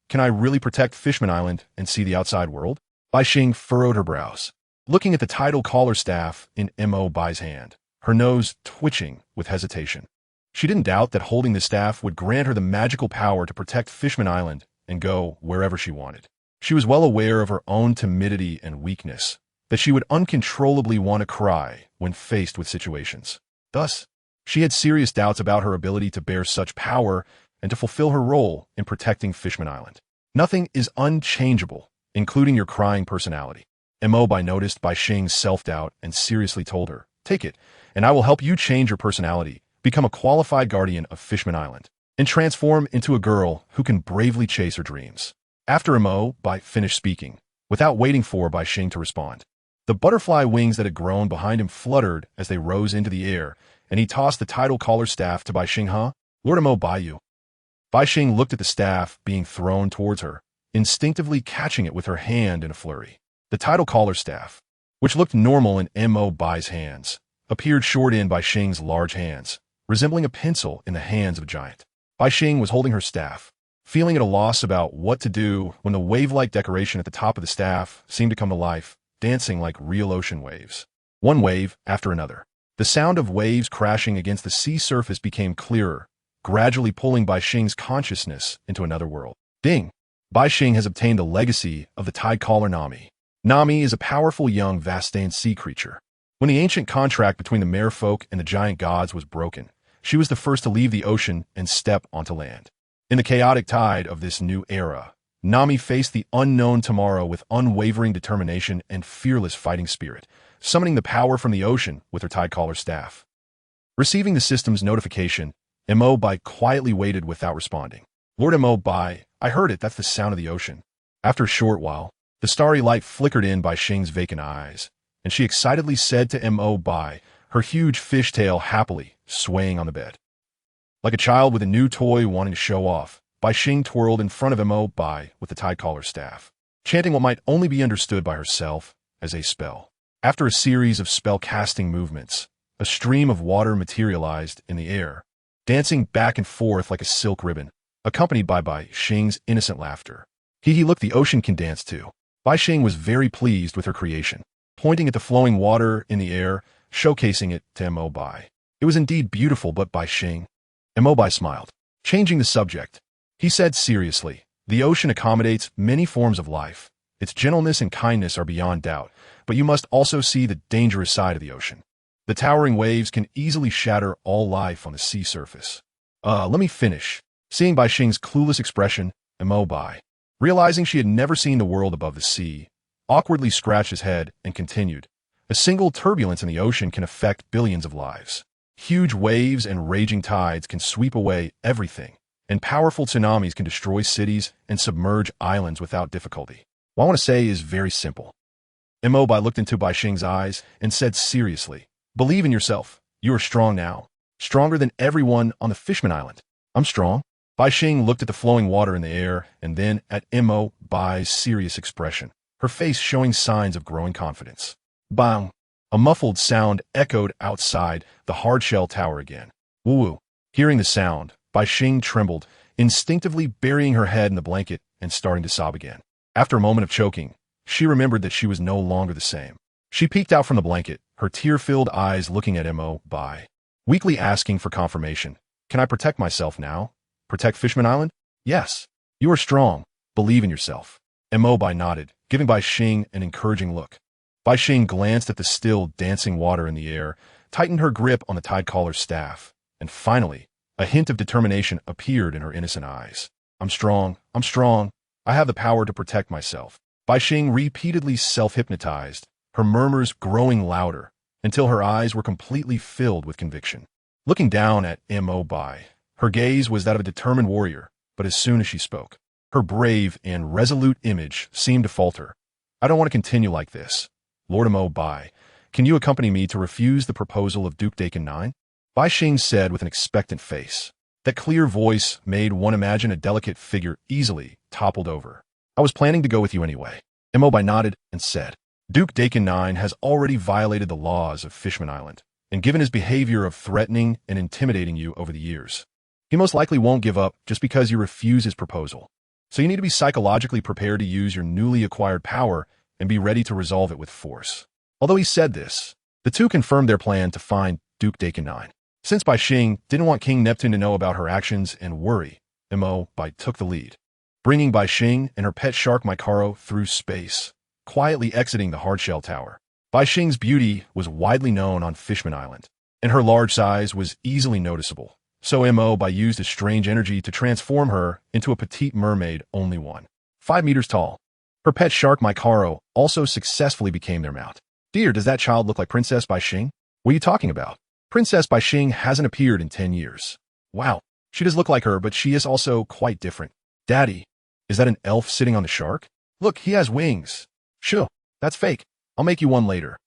can I really protect Fishman Island and see the outside world? Bai Xing furrowed her brows, looking at the tidal collar staff in Mo's hand, her nose twitching with hesitation. She didn't doubt that holding the staff would grant her the magical power to protect Fishman Island and go wherever she wanted. She was well aware of her own timidity and weakness, that she would uncontrollably want to cry when faced with situations. Thus, she had serious doubts about her ability to bear such power and to fulfill her role in protecting Fishman Island. Nothing is unchangeable, including your crying personality. Mo noticed Bai Xing's self-doubt and seriously told her, "Take it, and I will help you change your personality, become a qualified guardian of Fishman Island, and transform into a girl who can bravely chase her dreams." After Mo finished speaking, without waiting for Bai Xing to respond, the butterfly wings that had grown behind him fluttered as they rose into the air, and he tossed the tidal collar staff to Bai Xing. Lord Mo, you. Bai Xing looked at the staff being thrown towards her, instinctively catching it with her hand in a flurry. The tidal collar staff, which looked normal in Mo's hands, appeared short in Bai Xing's large hands, resembling a pencil in the hands of a giant. Bai Xing was holding her staff, feeling at a loss about what to do when the wave-like decoration at the top of the staff seemed to come to life, dancing like real ocean waves. One wave after another. The sound of waves crashing against the sea surface became clearer, gradually pulling Bai Xing's consciousness into another world. Ding! Bai Xing has obtained a legacy of the tide caller Nami. Nami is a powerful young Vastane sea creature. When the ancient contract between the merfolk and the giant gods was broken, she was the first to leave the ocean and step onto land. In the chaotic tide of this new era, Nami faced the unknown tomorrow with unwavering determination and fearless fighting spirit, summoning the power from the ocean with her tide caller staff. Receiving the system's notification, Mo quietly waited without responding. Lord Mo, I heard it, that's the sound of the ocean. After a short while, the starry light flickered in Bai Xing's vacant eyes, and she excitedly said to Mo, her huge fishtail happily swaying on the bed. Like a child with a new toy wanting to show off, Bai Xing twirled in front of Mo with the tide caller staff, chanting what might only be understood by herself as a spell. After a series of spell-casting movements, a stream of water materialized in the air, dancing back and forth like a silk ribbon, accompanied by Bai Xing's innocent laughter. Look, the ocean can dance too. Bai Xing was very pleased with her creation, pointing at the flowing water in the air, showcasing it to Mo. It was indeed beautiful, but Bai Xing. Mo smiled. Changing the subject, he said seriously, the ocean accommodates many forms of life. Its gentleness and kindness are beyond doubt, but you must also see the dangerous side of the ocean. The towering waves can easily shatter all life on the sea surface. Let me finish. Seeing Bai Xing's clueless expression, Mo, realizing she had never seen the world above the sea, awkwardly scratched his head and continued. A single turbulence in the ocean can affect billions of lives. Huge waves and raging tides can sweep away everything, and powerful tsunamis can destroy cities and submerge islands without difficulty. What I want to say is very simple. Mo Bai looked into Bai Xing's eyes and said seriously, "Believe in yourself. You are strong now. Stronger than everyone on the Fishman Island." "I'm strong." Bai Xing looked at the flowing water in the air and then at Mo Bai's serious expression, her face showing signs of growing confidence. Bang! A muffled sound echoed outside the hard-shell tower again. Woo-woo. Hearing the sound, Bai Xing trembled, instinctively burying her head in the blanket and starting to sob again. After a moment of choking, she remembered that she was no longer the same. She peeked out from the blanket, her tear-filled eyes looking at Mo Bai, weakly asking for confirmation. "Can I protect myself now? Protect Fishman Island?" "Yes. You are strong. Believe in yourself." Mo Bai nodded, giving Bai Xing an encouraging look. Bai Xing glanced at the still dancing water in the air, tightened her grip on the tide caller's staff, and finally, a hint of determination appeared in her innocent eyes. I'm strong. I have the power to protect myself." Bai Xing repeatedly self-hypnotized, her murmurs growing louder, until her eyes were completely filled with conviction. Looking down at Mo Bai, her gaze was that of a determined warrior, but as soon as she spoke, her brave and resolute image seemed to falter. "I don't want to continue like this. Lord Mo Bai, can you accompany me to refuse the proposal of Duke Dakin 9? Bai Xing said with an expectant face. That clear voice made one imagine a delicate figure easily toppled over. "I was planning to go with you anyway." Mo Bai nodded and said, "Duke Dakin 9 has already violated the laws of Fishman Island, and given his behavior of threatening and intimidating you over the years, he most likely won't give up just because you refuse his proposal. So you need to be psychologically prepared to use your newly acquired power and be ready to resolve it with force." Although he said this, the two confirmed their plan to find Duke Dakin 9. Since Bai Xing didn't want King Neptune to know about her actions and worry, Mo Bai took the lead, bringing Bai Xing and her pet shark Maikaro through space, quietly exiting the hardshell tower. Bai Xing's beauty was widely known on Fishman Island, and her large size was easily noticeable, so Mo Bai used a strange energy to transform her into a petite mermaid only 5 meters tall. Her pet shark Maikaro also successfully became their mount. "Dear, does that child look like Princess Bai Xing? What are you talking about? Princess Bai Xing hasn't appeared in 10 years. Wow, she does look like her, but she is also quite different. Daddy, is that an elf sitting on the shark? Look, he has wings." "Shoo, that's fake. I'll make you one later."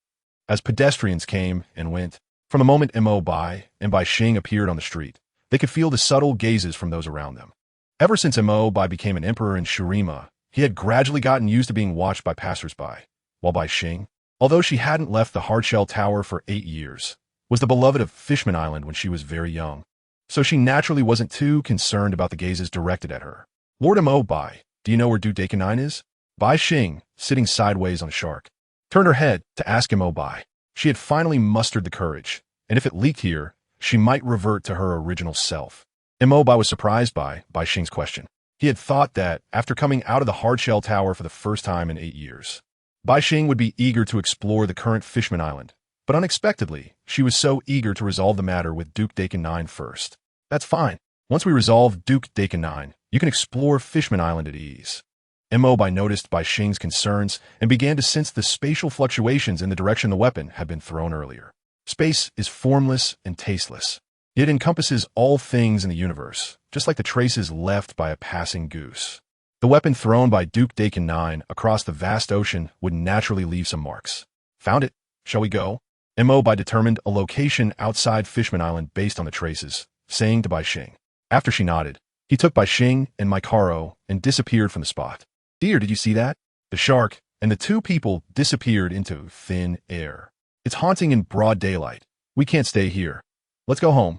As pedestrians came and went, from the moment Mo Bai and Bai Xing appeared on the street, they could feel the subtle gazes from those around them. Ever since Mo Bai became an emperor in Shurima, he had gradually gotten used to being watched by passersby, while Bai Xing, although she hadn't left the hardshell tower for 8 years, was the beloved of Fishman Island when she was very young, so she naturally wasn't too concerned about the gazes directed at her. "Lord Mo Bai, do you know where Duke Dakin 9 is?" Bai Xing, sitting sideways on a shark, turned her head to ask Mo Bai. She had finally mustered the courage, and if it leaked here, she might revert to her original self. Mo Bai was surprised by Bai Xing's question. He had thought that, after coming out of the hardshell tower for the first time in 8 years, Bai Xing would be eager to explore the current Fishman Island, but unexpectedly, she was so eager to resolve the matter with Duke Dakin 9 first. "That's fine. Once we resolve Duke Dakin 9, you can explore Fishman Island at ease." Mo Bai noticed Bai Xing's concerns and began to sense the spatial fluctuations in the direction the weapon had been thrown earlier. Space is formless and tasteless. It encompasses all things in the universe, just like the traces left by a passing goose. The weapon thrown by Duke Dakin 9 across the vast ocean would naturally leave some marks. "Found it. Shall we go?" Mo Bai determined a location outside Fishman Island based on the traces, saying to Bai Xing. After she nodded, he took Bai Xing and Maikaro and disappeared from the spot. "Dear, did you see that?" The shark and the two people disappeared into thin air. "It's haunting in broad daylight. We can't stay here. Let's go home."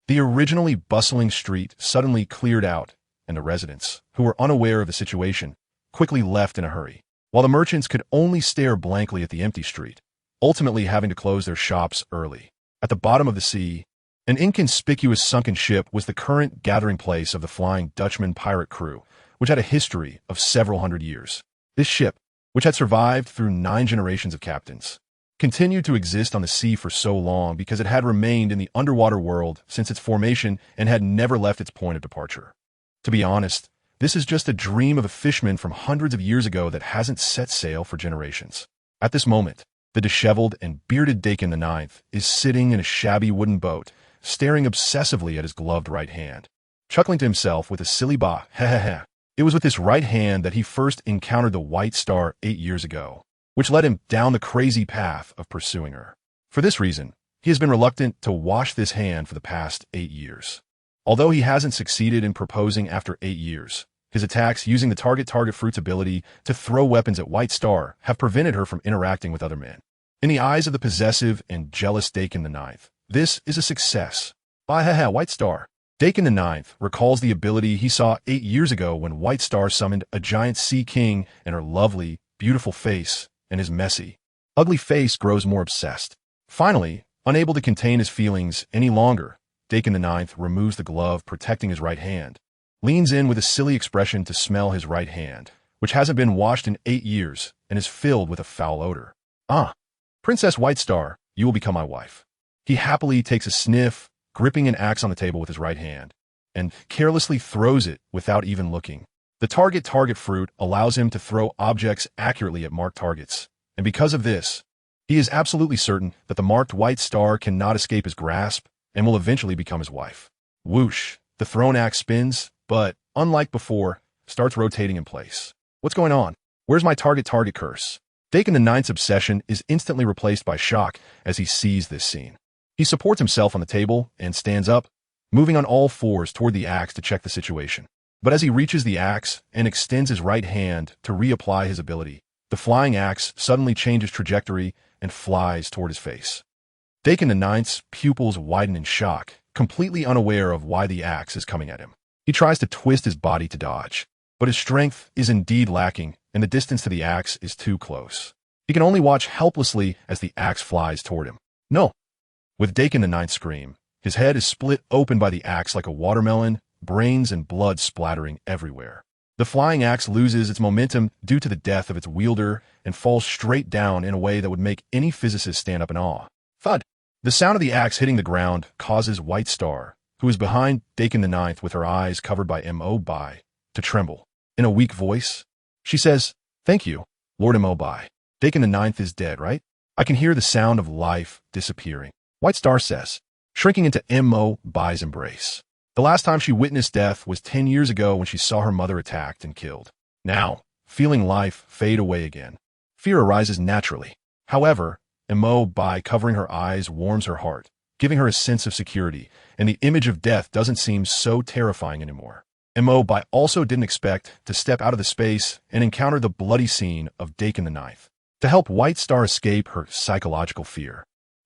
The originally bustling street suddenly cleared out, and the residents, who were unaware of the situation, quickly left in a hurry, while the merchants could only stare blankly at the empty street, ultimately having to close their shops early. At the bottom of the sea, an inconspicuous sunken ship was the current gathering place of the Flying Dutchman pirate crew, which had a history of several hundred years. This ship, which had survived through 9 generations of captains, continued to exist on the sea for so long because it had remained in the underwater world since its formation and had never left its point of departure. To be honest, this is just a dream of a fisherman from hundreds of years ago that hasn't set sail for generations. At this moment, the disheveled and bearded Dakin the Ninth is sitting in a shabby wooden boat, staring obsessively at his gloved right hand, chuckling to himself with a silly bah, ha ha ha. It was with this right hand that he first encountered the White Star 8 years ago, which led him down the crazy path of pursuing her. For this reason, he has been reluctant to wash this hand for the past 8 years. Although he hasn't succeeded in proposing after 8 years, his attacks using the target fruit's ability to throw weapons at White Star have prevented her from interacting with other men. In the eyes of the possessive and jealous Dakin the Ninth, this is a success. White Star. Dakin the Ninth recalls the ability he saw 8 years ago when White Star summoned a giant sea king, and her lovely, beautiful face and his messy, ugly face grows more obsessed. Finally, unable to contain his feelings any longer, Dakin the Ninth removes the glove protecting his right hand, leans in with a silly expression to smell his right hand, which hasn't been washed in 8 years and is filled with a foul odor. Princess White Star, you will become my wife. He happily takes a sniff, gripping an axe on the table with his right hand, and carelessly throws it without even looking. The target fruit allows him to throw objects accurately at marked targets, and because of this, he is absolutely certain that the marked White Star cannot escape his grasp and will eventually become his wife. Whoosh, the thrown axe spins, but, unlike before, starts rotating in place. What's going on? Where's my target curse? Dakin the Ninth's obsession is instantly replaced by shock as he sees this scene. He supports himself on the table and stands up, moving on all fours toward the axe to check the situation. But as he reaches the axe and extends his right hand to reapply his ability, the flying axe suddenly changes trajectory and flies toward his face. Dakin the Ninth's pupils widen in shock, completely unaware of why the axe is coming at him. He tries to twist his body to dodge, but his strength is indeed lacking, and the distance to the axe is too close. He can only watch helplessly as the axe flies toward him. No! With Dakin the Ninth's scream, his head is split open by the axe like a watermelon, brains and blood splattering everywhere. The flying axe loses its momentum due to the death of its wielder and falls straight down in a way that would make any physicist stand up in awe. Thud! The sound of the axe hitting the ground causes White Star, who is behind Dakin the Ninth with her eyes covered by Mobi, to tremble. In a weak voice, she says, "Thank you, Lord Mobi. Dakin the Ninth is dead, right?" I can hear the sound of life disappearing, White Star says, shrinking into Mobi's embrace. The last time she witnessed death was 10 years ago when she saw her mother attacked and killed. Now, feeling life fade away again, fear arises naturally. However, Mobi covering her eyes warms her heart, giving her a sense of security, and the image of death doesn't seem so terrifying anymore. Mobi also didn't expect to step out of the space and encounter the bloody scene of Dakin the Ninth. To help White Star escape her psychological fear,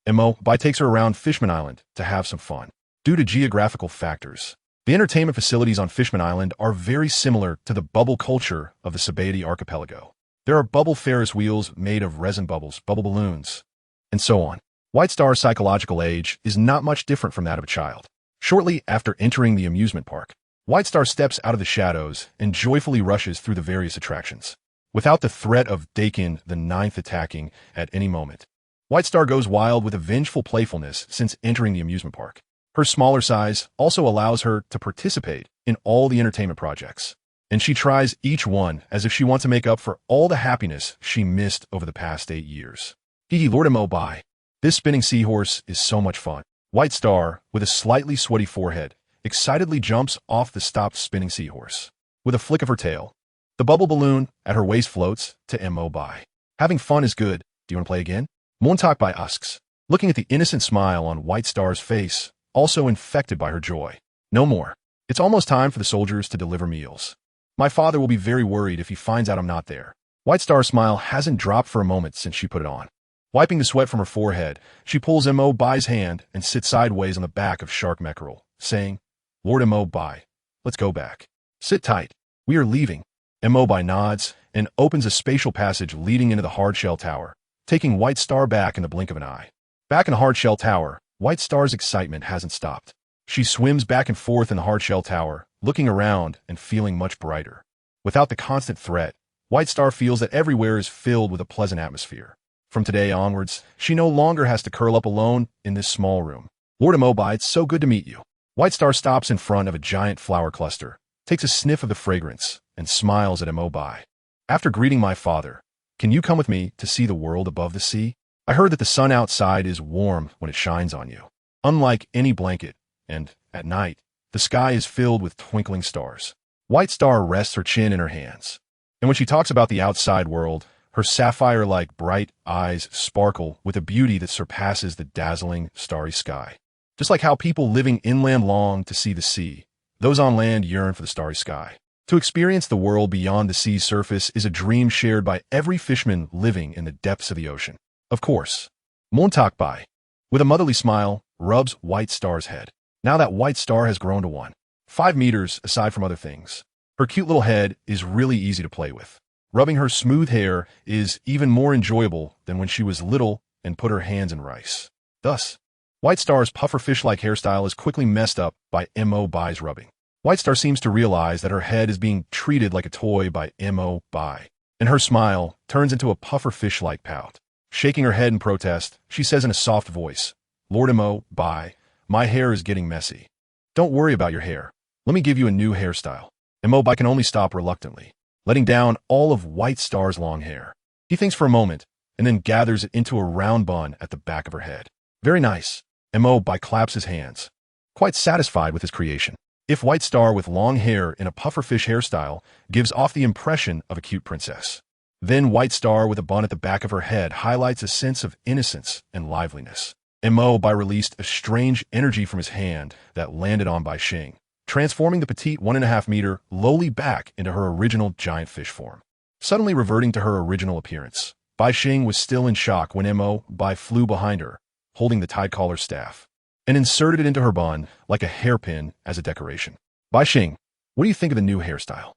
Mobi takes her around Fishman Island to have some fun. Due to geographical factors, the entertainment facilities on Fishman Island are very similar to the bubble culture of the Sabaody archipelago. There are bubble Ferris wheels made of resin bubbles, bubble balloons, and so on. White Star's psychological age is not much different from that of a child. Shortly after entering the amusement park, White Star steps out of the shadows and joyfully rushes through the various attractions, without the threat of Dakin the Ninth attacking at any moment. White Star goes wild with a vengeful playfulness since entering the amusement park. Her smaller size also allows her to participate in all the entertainment projects, and she tries each one as if she wants to make up for all the happiness she missed over the past 8 years. Lord Mobi. This spinning seahorse is so much fun. White Star, with a slightly sweaty forehead, excitedly jumps off the stopped spinning seahorse. With a flick of her tail, the bubble balloon at her waist floats to Mobi. Having fun is good. Do you want to play again? Montak asks, looking at the innocent smile on White Star's face, also infected by her joy. No more. It's almost time for the soldiers to deliver meals. My father will be very worried if he finds out I'm not there. White Star's smile hasn't dropped for a moment since she put it on. Wiping the sweat from her forehead, she pulls Mobi's hand and sits sideways on the back of Shark Mackerel, saying, "Lord Mobi, let's go back. Sit tight. We are leaving." Mobi nods and opens a spatial passage leading into the hardshell tower, taking White Star back in the blink of an eye. Back in the hardshell tower, White Star's excitement hasn't stopped. She swims back and forth in the hardshell tower, looking around and feeling much brighter. Without the constant threat, White Star feels that everywhere is filled with a pleasant atmosphere. From today onwards, she no longer has to curl up alone in this small room. "Lord Mobi, it's so good to meet you." White Star stops in front of a giant flower cluster, takes a sniff of the fragrance, and smiles at Mobi. "After greeting my father, can you come with me to see the world above the sea? I heard that the sun outside is warm when it shines on you, unlike any blanket, and, at night, the sky is filled with twinkling stars." White Star rests her chin in her hands, and when she talks about the outside world, Her sapphire-like bright eyes sparkle with a beauty that surpasses the dazzling, starry sky. Just like how people living inland long to see the sea, those on land yearn for the starry sky. To experience the world beyond the sea's surface is a dream shared by every fisherman living in the depths of the ocean. Of course, Montakbai, with a motherly smile, rubs White Star's head. Now that White Star has grown to 5 meters aside from other things. Her cute little head is really easy to play with. Rubbing her smooth hair is even more enjoyable than when she was little and put her hands in rice. Thus, White Star's puffer fish-like hairstyle is quickly messed up by Mo Bai's rubbing. White Star seems to realize that her head is being treated like a toy by Mo Bai, and her smile turns into a puffer fish-like pout. Shaking her head in protest, she says in a soft voice, "Lord Mo Bai, my hair is getting messy. Don't worry about your hair. Let me give you a new hairstyle." Mo Bai can only stop reluctantly, letting down all of White Star's long hair. He thinks for a moment, and then gathers it into a round bun at the back of her head. Very nice. Mo Bai claps his hands, quite satisfied with his creation. If White Star with long hair in a pufferfish hairstyle gives off the impression of a cute princess, then White Star with a bun at the back of her head highlights a sense of innocence and liveliness. Mo Bai released a strange energy from his hand that landed on Bai Xing, transforming the petite 1.5-meter lowly back into her original giant fish form. Suddenly reverting to her original appearance, Bai Xing was still in shock when Mo Bai flew behind her, holding the tide collar staff, and inserted it into her bun like a hairpin as a decoration. Bai Xing, what do you think of the new hairstyle?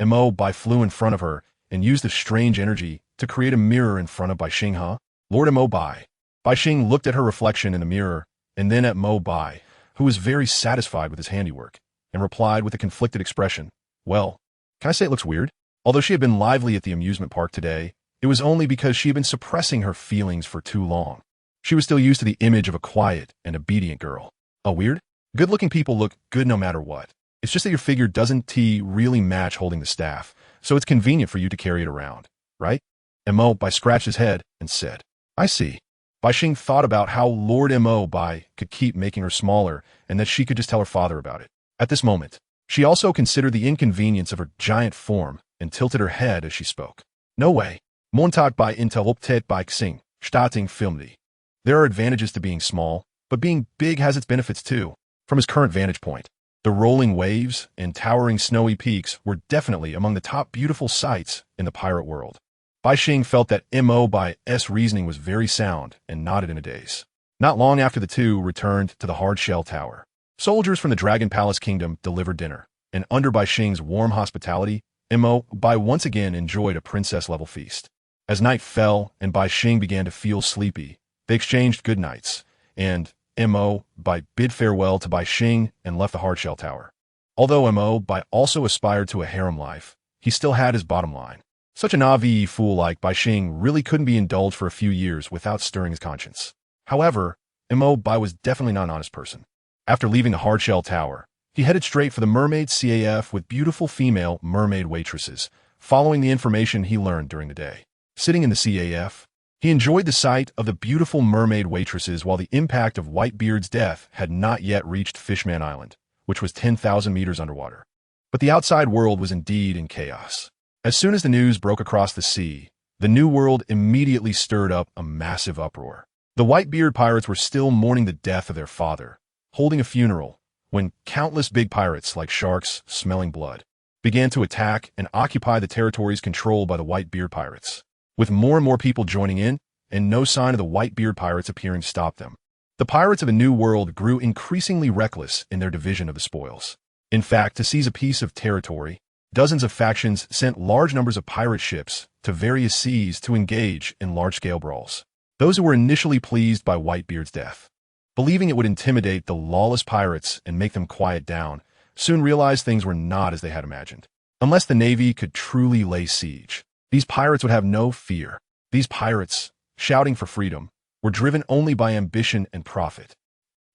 Mo Bai flew in front of her and used the strange energy to create a mirror in front of Bai Xing, huh? Lord Mo Bai. Bai Xing looked at her reflection in the mirror and then at Mo Bai, who was very satisfied with his handiwork, and replied with a conflicted expression, "Well, can I say it looks weird?" Although she had been lively at the amusement park today, it was only because she had been suppressing her feelings for too long. She was still used to the image of a quiet and obedient girl. Oh, weird? Good-looking people look good no matter what. It's just that your figure doesn't really match holding the staff, so it's convenient for you to carry it around, right? Mo Bai scratched his head and said, "I see." Bai Xing thought about how Lord Mo Bai could keep making her smaller and that she could just tell her father about it. At this moment, she also considered the inconvenience of her giant form and tilted her head as she spoke. "No way. Montag Bai interrupted Bai Xing, starting filmly. There are advantages to being small, but being big has its benefits too." From his current vantage point, the rolling waves and towering snowy peaks were definitely among the top beautiful sights in the pirate world. Bai Xing felt that Mo Bai's reasoning was very sound and nodded in a daze. Not long after the two returned to the hard shell tower, soldiers from the Dragon Palace Kingdom delivered dinner, and under Bai Xing's warm hospitality, Mo Bai once again enjoyed a princess-level feast. As night fell and Bai Xing began to feel sleepy, they exchanged good nights, and Mo Bai bid farewell to Bai Xing and left the hardshell tower. Although Mo Bai also aspired to a harem life, he still had his bottom line. Such a naive fool like Bai Xing really couldn't be indulged for a few years without stirring his conscience. However, Mo Bai was definitely not an honest person. After leaving the hardshell tower, he headed straight for the mermaid CAF with beautiful female mermaid waitresses, following the information he learned during the day. Sitting in the CAF, he enjoyed the sight of the beautiful mermaid waitresses while the impact of Whitebeard's death had not yet reached Fishman Island, which was 10,000 meters underwater. But the outside world was indeed in chaos. As soon as the news broke across the sea, the New World immediately stirred up a massive uproar. The Whitebeard pirates were still mourning the death of their father, holding a funeral, when countless big pirates like sharks smelling blood began to attack and occupy the territories controlled by the Whitebeard pirates. With more and more people joining in, and no sign of the Whitebeard pirates appearing to stop them, the pirates of the New World grew increasingly reckless in their division of the spoils. In fact, to seize a piece of territory, dozens of factions sent large numbers of pirate ships to various seas to engage in large-scale brawls. Those who were initially pleased by Whitebeard's death, believing it would intimidate the lawless pirates and make them quiet down, soon realized things were not as they had imagined. Unless the Navy could truly lay siege, these pirates would have no fear. These pirates, shouting for freedom, were driven only by ambition and profit.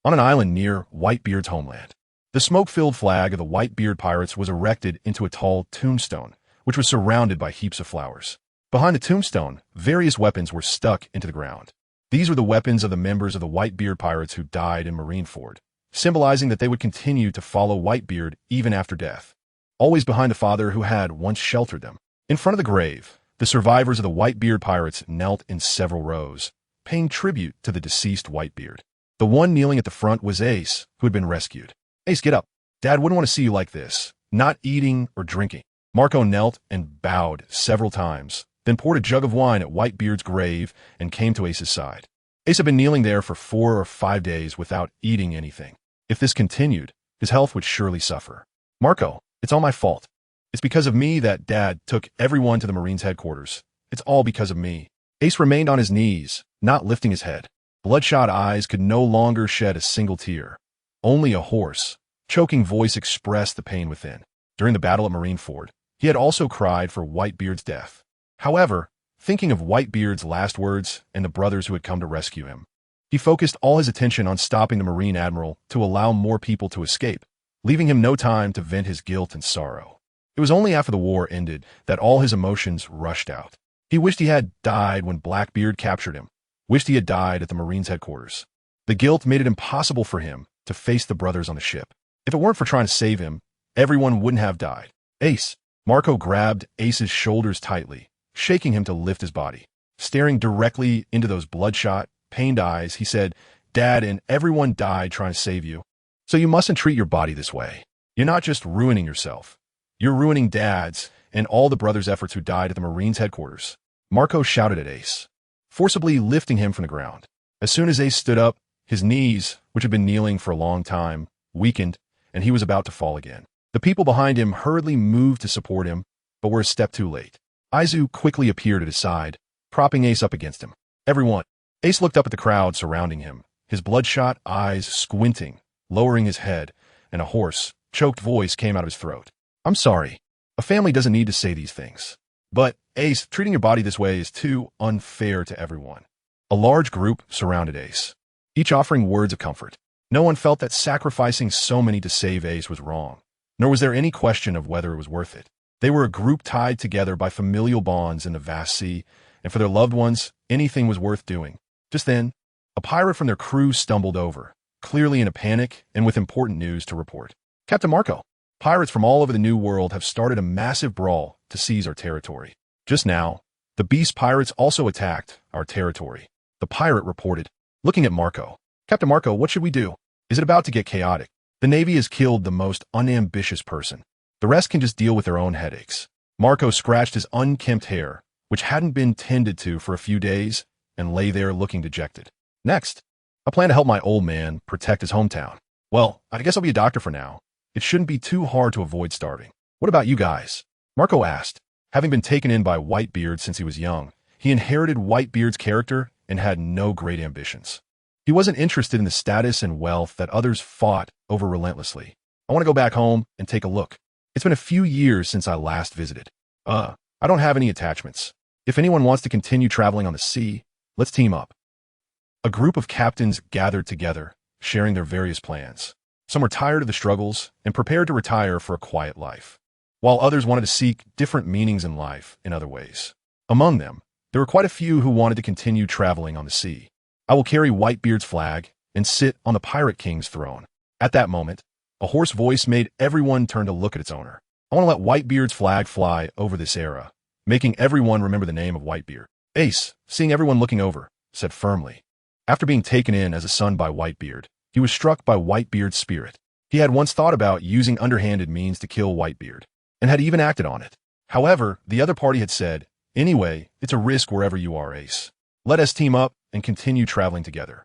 On an island near Whitebeard's homeland, the smoke-filled flag of the Whitebeard pirates was erected into a tall tombstone, which was surrounded by heaps of flowers. Behind the tombstone, various weapons were stuck into the ground. These were the weapons of the members of the Whitebeard pirates who died in Marineford, symbolizing that they would continue to follow Whitebeard even after death, always behind the father who had once sheltered them. In front of the grave, The survivors of the Whitebeard pirates knelt in several rows, paying tribute to the deceased Whitebeard. The one kneeling at the front was Ace, who had been rescued. Ace, get up. Dad wouldn't want to see you like this, not eating or drinking. Marco knelt and bowed several times, then poured a jug of wine at Whitebeard's grave and came to Ace's side. Ace had been kneeling there for 4 or 5 days without eating anything. If this continued, his health would surely suffer. Marco, it's all my fault. It's because of me that Dad took everyone to the Marines' headquarters. It's all because of me. Ace remained on his knees, not lifting his head. Bloodshot eyes could no longer shed a single tear. Only a hoarse, choking voice expressed the pain within. During the battle at Marineford, he had also cried for Whitebeard's death. However, thinking of Whitebeard's last words and the brothers who had come to rescue him, he focused all his attention on stopping the Marine Admiral to allow more people to escape, leaving him no time to vent his guilt and sorrow. It was only after the war ended that all his emotions rushed out. He wished he had died when Blackbeard captured him, wished he had died at the Marines' headquarters. The guilt made it impossible for him to face the brothers on the ship. If it weren't for trying to save him, everyone wouldn't have died. Ace. Marco grabbed Ace's shoulders tightly, shaking him to lift his body. Staring directly into those bloodshot, pained eyes, he said, Dad and everyone died trying to save you. So you mustn't treat your body this way. You're not just ruining yourself. You're ruining Dad's and all the brothers' efforts who died at the Marines' headquarters. Marco shouted at Ace, forcibly lifting him from the ground. As soon as Ace stood up, his knees, which had been kneeling for a long time, weakened, and he was about to fall again. The people behind him hurriedly moved to support him, but were a step too late. Aizu quickly appeared at his side, propping Ace up against him. Everyone. Ace looked up at the crowd surrounding him, his bloodshot eyes squinting, lowering his head, and a hoarse, choked voice came out of his throat. I'm sorry. A family doesn't need to say these things. But, Ace, treating your body this way is too unfair to everyone. A large group surrounded Ace, each offering words of comfort. No one felt that sacrificing so many to save Ace was wrong, nor was there any question of whether it was worth it. They were a group tied together by familial bonds in the vast sea, and for their loved ones, anything was worth doing. Just then, a pirate from their crew stumbled over, clearly in a panic and with important news to report. Captain Marco, pirates from all over the New World have started a massive brawl to seize our territory. Just now, the Beast Pirates also attacked our territory. The pirate reported, looking at Marco. Captain Marco, what should we do? Is it about to get chaotic? The Navy has killed the most unambitious person. The rest can just deal with their own headaches. Marco scratched his unkempt hair, which hadn't been tended to for a few days, and lay there looking dejected. Next, I plan to help my old man protect his hometown. Well, I guess I'll be a doctor for now. It shouldn't be too hard to avoid starving. What about you guys? Marco asked. Having been taken in by Whitebeard since he was young, he inherited Whitebeard's character and had no great ambitions. He wasn't interested in the status and wealth that others fought over relentlessly. I want to go back home and take a look. It's been a few years since I last visited. I don't have any attachments. If anyone wants to continue traveling on the sea, let's team up. A group of captains gathered together, sharing their various plans. Some were tired of the struggles and prepared to retire for a quiet life, while others wanted to seek different meanings in life in other ways. Among them, there were quite a few who wanted to continue traveling on the sea. I will carry Whitebeard's flag and sit on the Pirate King's throne. At that moment, a hoarse voice made everyone turn to look at its owner. I want to let Whitebeard's flag fly over this era, making everyone remember the name of Whitebeard. Ace, seeing everyone looking over, said firmly. After being taken in as a son by Whitebeard, he was struck by Whitebeard's spirit. He had once thought about using underhanded means to kill Whitebeard, and had even acted on it. However, the other party had said, anyway, it's a risk wherever you are, Ace. Let us team up and continue traveling together.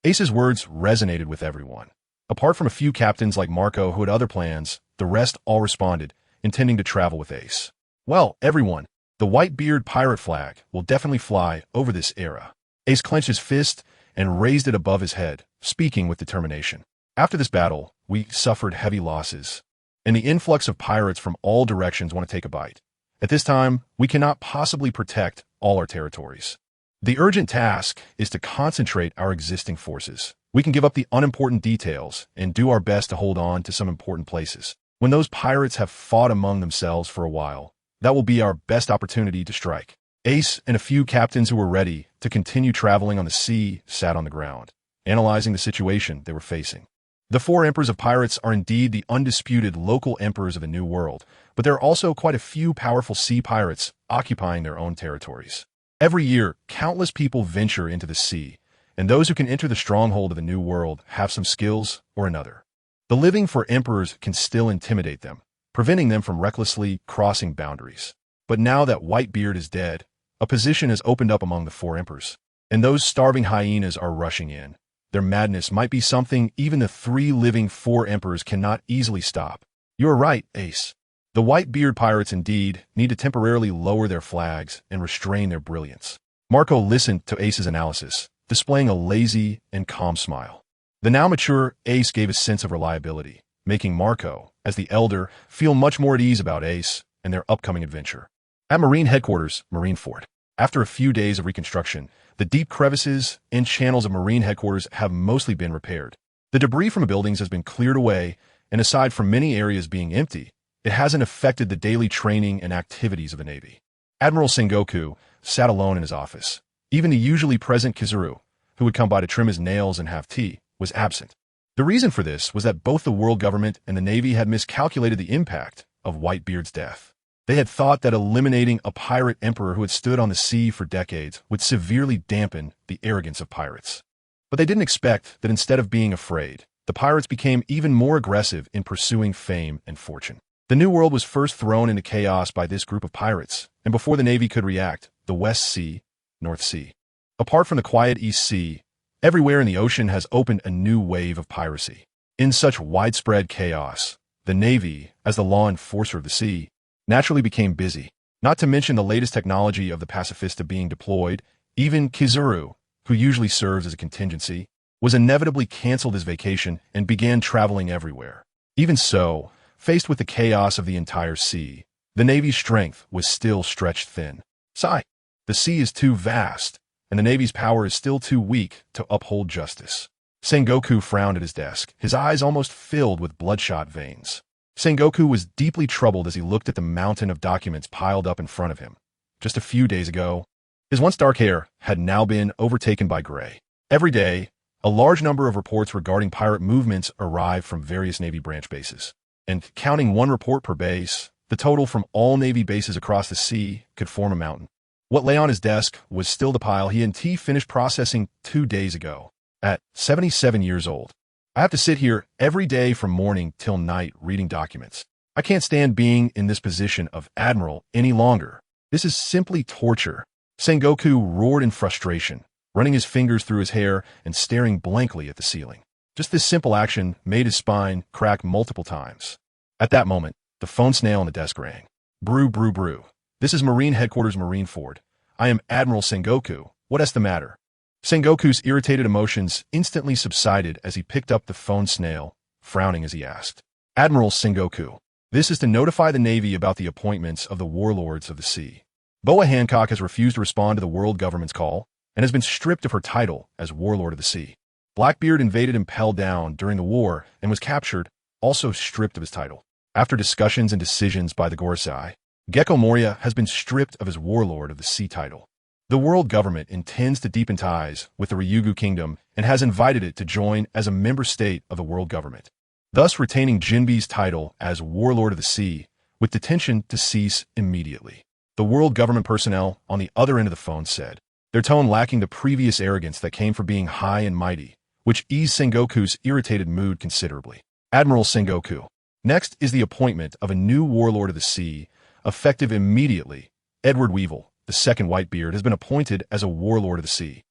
Ace's words resonated with everyone. Apart from a few captains like Marco who had other plans, the rest all responded, intending to travel with Ace. Well, everyone, the Whitebeard pirate flag will definitely fly over this era. Ace clenched his fist and raised it above his head, speaking with determination. After this battle, we suffered heavy losses, and the influx of pirates from all directions want to take a bite. At this time, we cannot possibly protect all our territories. The urgent task is to concentrate our existing forces. We can give up the unimportant details and do our best to hold on to some important places. When those pirates have fought among themselves for a while, that will be our best opportunity to strike. Ace and a few captains who were ready to continue traveling on the sea sat on the ground, analyzing the situation they were facing. The four emperors of pirates are indeed the undisputed local emperors of the New World, but there are also quite a few powerful sea pirates occupying their own territories. Every year, countless people venture into the sea, and those who can enter the stronghold of the New World have some skills or another. The living four emperors can still intimidate them, preventing them from recklessly crossing boundaries. But now that Whitebeard is dead, a position has opened up among the four emperors, and those starving hyenas are rushing in. Their madness might be something even the three living four emperors cannot easily stop. You are right, Ace. The Whitebeard pirates indeed need to temporarily lower their flags and restrain their brilliance. Marco listened to Ace's analysis, displaying a lazy and calm smile. The now mature Ace gave a sense of reliability, making Marco, as the elder, feel much more at ease about Ace and their upcoming adventure. At Marine Headquarters, Marineford. After a few days of reconstruction, the deep crevices and channels of Marine Headquarters have mostly been repaired. The debris from the buildings has been cleared away, and aside from many areas being empty, it hasn't affected the daily training and activities of the Navy. Admiral Sengoku sat alone in his office. Even the usually present Kizaru, who would come by to trim his nails and have tea, was absent. The reason for this was that both the world government and the Navy had miscalculated the impact of Whitebeard's death. They had thought that eliminating a pirate emperor who had stood on the sea for decades would severely dampen the arrogance of pirates. But they didn't expect that instead of being afraid, the pirates became even more aggressive in pursuing fame and fortune. The New World was first thrown into chaos by this group of pirates, and before the Navy could react, the West Sea, North Sea. Apart from the quiet East Sea, everywhere in the ocean has opened a new wave of piracy. In such widespread chaos, the Navy, as the law enforcer of the sea, naturally became busy. Not to mention the latest technology of the Pacifista being deployed, even Kizaru, who usually serves as a contingency, was inevitably canceled his vacation and began traveling everywhere. Even so, faced with the chaos of the entire sea, the Navy's strength was still stretched thin. Sigh. The sea is too vast, and the Navy's power is still too weak to uphold justice. Sengoku frowned at his desk, his eyes almost filled with bloodshot veins. Sengoku was deeply troubled as he looked at the mountain of documents piled up in front of him. Just a few days ago, his once dark hair had now been overtaken by gray. Every day, a large number of reports regarding pirate movements arrived from various Navy branch bases. And counting one report per base, the total from all Navy bases across the sea could form a mountain. What lay on his desk was still the pile he and T finished processing 2 days ago. At 77 years old, I have to sit here every day from morning till night reading documents. I can't stand being in this position of admiral any longer. This is simply torture. Sengoku roared in frustration, running his fingers through his hair and staring blankly at the ceiling. Just this simple action made his spine crack multiple times. At that moment, the phone snail on the desk rang. Brew, brew, brew. This is Marine Headquarters Marineford. I am Admiral Sengoku. What is the matter? Sengoku's irritated emotions instantly subsided as he picked up the phone snail, frowning as he asked. Admiral Sengoku, this is to notify the Navy about the appointments of the warlords of the sea. Boa Hancock has refused to respond to the world government's call and has been stripped of her title as warlord of the sea. Blackbeard invaded Impel Down during the war and was captured, also stripped of his title. After discussions and decisions by the Gorosei, Gecko Moria has been stripped of his warlord of the sea title. The world government intends to deepen ties with the Ryugu Kingdom and has invited it to join as a member state of the world government, thus retaining Jinbe's title as warlord of the sea, with detention to cease immediately. The world government personnel on the other end of the phone said, their tone lacking the previous arrogance that came from being high and mighty, which eased Sengoku's irritated mood considerably. Admiral Sengoku. Next is the appointment of a new warlord of the sea, effective immediately. Edward Weevil, the second Whitebeard, has been appointed as a warlord of the sea.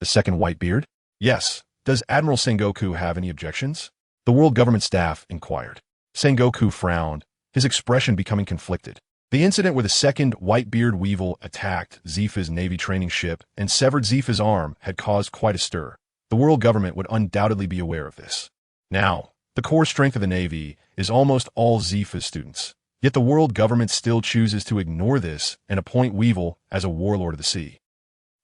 The second Whitebeard? Yes. Does Admiral Sengoku have any objections? The world government staff inquired. Sengoku frowned, his expression becoming conflicted. The incident where the second Whitebeard Weevil attacked Zifa's Navy training ship and severed Zifa's arm had caused quite a stir. The world government would undoubtedly be aware of this. Now, the core strength of the Navy is almost all Zifa's students. Yet the world government still chooses to ignore this and appoint Weevil as a warlord of the sea.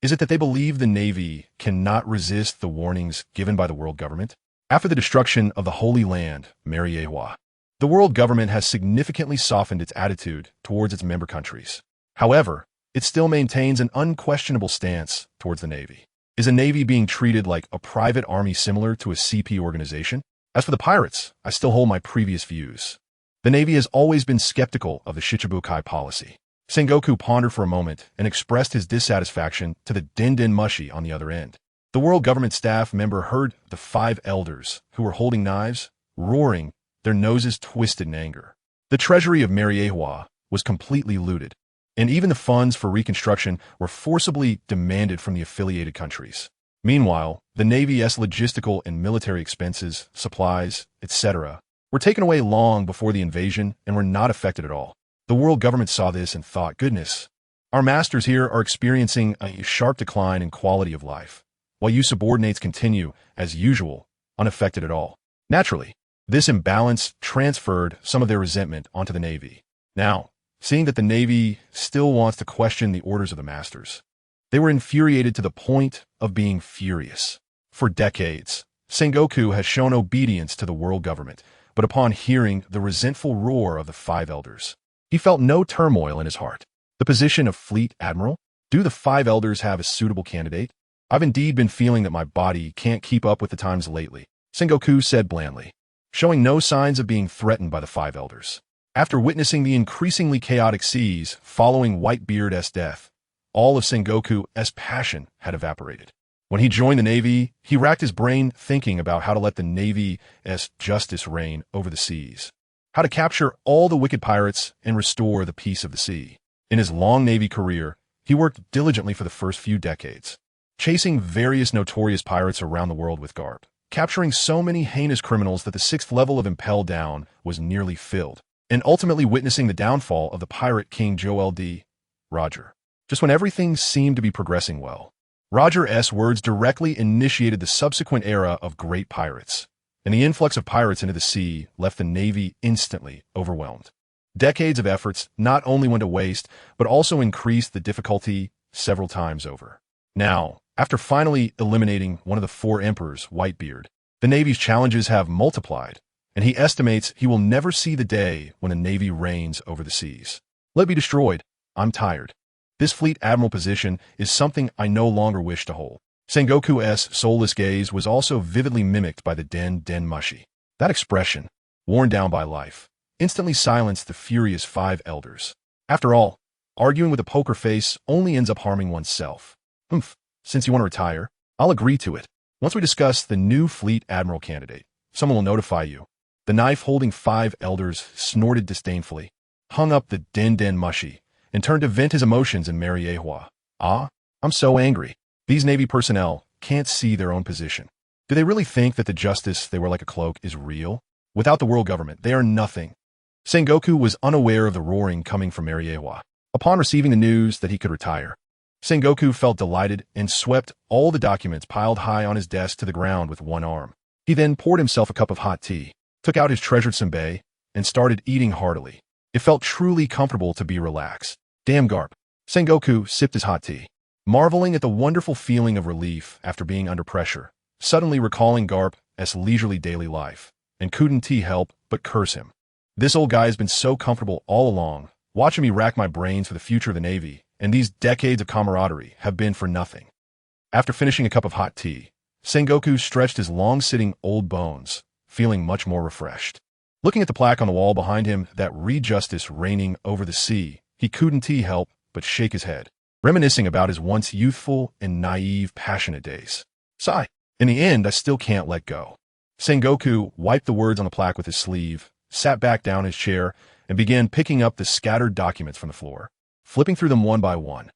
Is it that they believe the Navy cannot resist the warnings given by the world government? After the destruction of the Holy Land, Mariewa, the world government has significantly softened its attitude towards its member countries. However, it still maintains an unquestionable stance towards the Navy. Is a Navy being treated like a private army similar to a CP organization? As for the pirates, I still hold my previous views. The Navy has always been skeptical of the Shichibukai policy. Sengoku pondered for a moment and expressed his dissatisfaction to the Den Mushi on the other end. The world government staff member heard the 5 elders, who were holding knives, roaring, their noses twisted in anger. The treasury of Mariewa was completely looted, and even the funds for reconstruction were forcibly demanded from the affiliated countries. Meanwhile, the Navy's logistical and military expenses, supplies, etc., were taken away long before the invasion and were not affected at all. The world government saw this and thought, goodness, our masters here are experiencing a sharp decline in quality of life, while you subordinates continue, as usual, unaffected at all. Naturally, this imbalance transferred some of their resentment onto the Navy. Now, seeing that the Navy still wants to question the orders of the masters, they were infuriated to the point of being furious. For decades, Sengoku has shown obedience to the world government, but upon hearing the resentful roar of the 5 elders, he felt no turmoil in his heart. The position of Fleet Admiral? Do the 5 elders have a suitable candidate? I've indeed been feeling that my body can't keep up with the times lately, Sengoku said blandly, showing no signs of being threatened by the 5 elders. After witnessing the increasingly chaotic seas following Bard.As death, all of Sengoku's passion had evaporated. When he joined the Navy, he racked his brain thinking about how to let the Navy's justice reign over the seas, how to capture all the wicked pirates and restore the peace of the sea. In his long Navy career, he worked diligently for the first few decades, chasing various notorious pirates around the world with Garp, capturing so many heinous criminals that the 6th level of Impel Down was nearly filled, and ultimately witnessing the downfall of the pirate king Joel D. Roger. Just when everything seemed to be progressing well, Roger's words directly initiated the subsequent era of great pirates, and the influx of pirates into the sea left the Navy instantly overwhelmed. Decades of efforts not only went to waste, but also increased the difficulty several times over. Now, after finally eliminating one of the 4 emperors, Whitebeard, the Navy's challenges have multiplied, and he estimates he will never see the day when the Navy reigns over the seas. Let me be destroyed. I'm tired. This Fleet Admiral position is something I no longer wish to hold. Sengoku's soulless gaze was also vividly mimicked by the Den Mushi. That expression, worn down by life, instantly silenced the furious 5 elders. After all, arguing with a poker face only ends up harming oneself. Since you want to retire, I'll agree to it. Once we discuss the new Fleet Admiral candidate, someone will notify you. The knife-holding 5 elders snorted disdainfully, hung up the Den Mushi, and turned to vent his emotions in Mariewa. Ah, I'm so angry. These Navy personnel can't see their own position. Do they really think that the justice they wear like a cloak is real? Without the world government, they are nothing. Sengoku was unaware of the roaring coming from Mariewa. Upon receiving the news that he could retire, Sengoku felt delighted and swept all the documents piled high on his desk to the ground with one arm. He then poured himself a cup of hot tea, took out his treasured senbei, and started eating heartily. It felt truly comfortable to be relaxed. Damn Garp. Sengoku sipped his hot tea, marveling at the wonderful feeling of relief after being under pressure, suddenly recalling Garp's leisurely daily life, and couldn't help but curse him. This old guy has been so comfortable all along, watching me rack my brains for the future of the Navy, and these decades of camaraderie have been for nothing. After finishing a cup of hot tea, Sengoku stretched his long-sitting old bones, feeling much more refreshed. Looking at the plaque on the wall behind him that read justice reigning over the sea, he couldn't help but shake his head, reminiscing about his once youthful and naive, passionate days. Sigh. In the end, I still can't let go. Sengoku wiped the words on the plaque with his sleeve, sat back down in his chair, and began picking up the scattered documents from the floor, flipping through them one by one.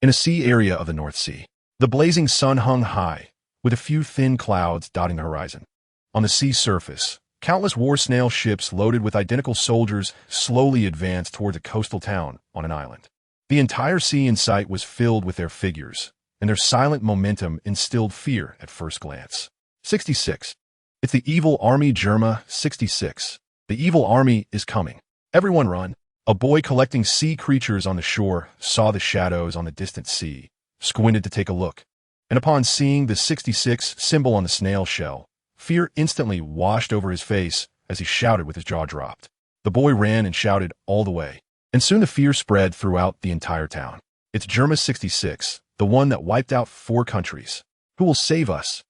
In a sea area of the North Sea, the blazing sun hung high, with a few thin clouds dotting the horizon. On the sea surface, countless war snail ships loaded with identical soldiers slowly advanced towards a coastal town on an island. The entire sea in sight was filled with their figures, and their silent momentum instilled fear at first glance. 66. It's the evil army Germa 66. The evil army is coming. Everyone run. A boy collecting sea creatures on the shore saw the shadows on the distant sea, squinted to take a look, and upon seeing the 66 symbol on the snail shell, fear instantly washed over his face as he shouted with his jaw dropped. The boy ran and shouted all the way, and soon the fear spread throughout the entire town. It's Germa 66, the one that wiped out 4 countries. Who will save us?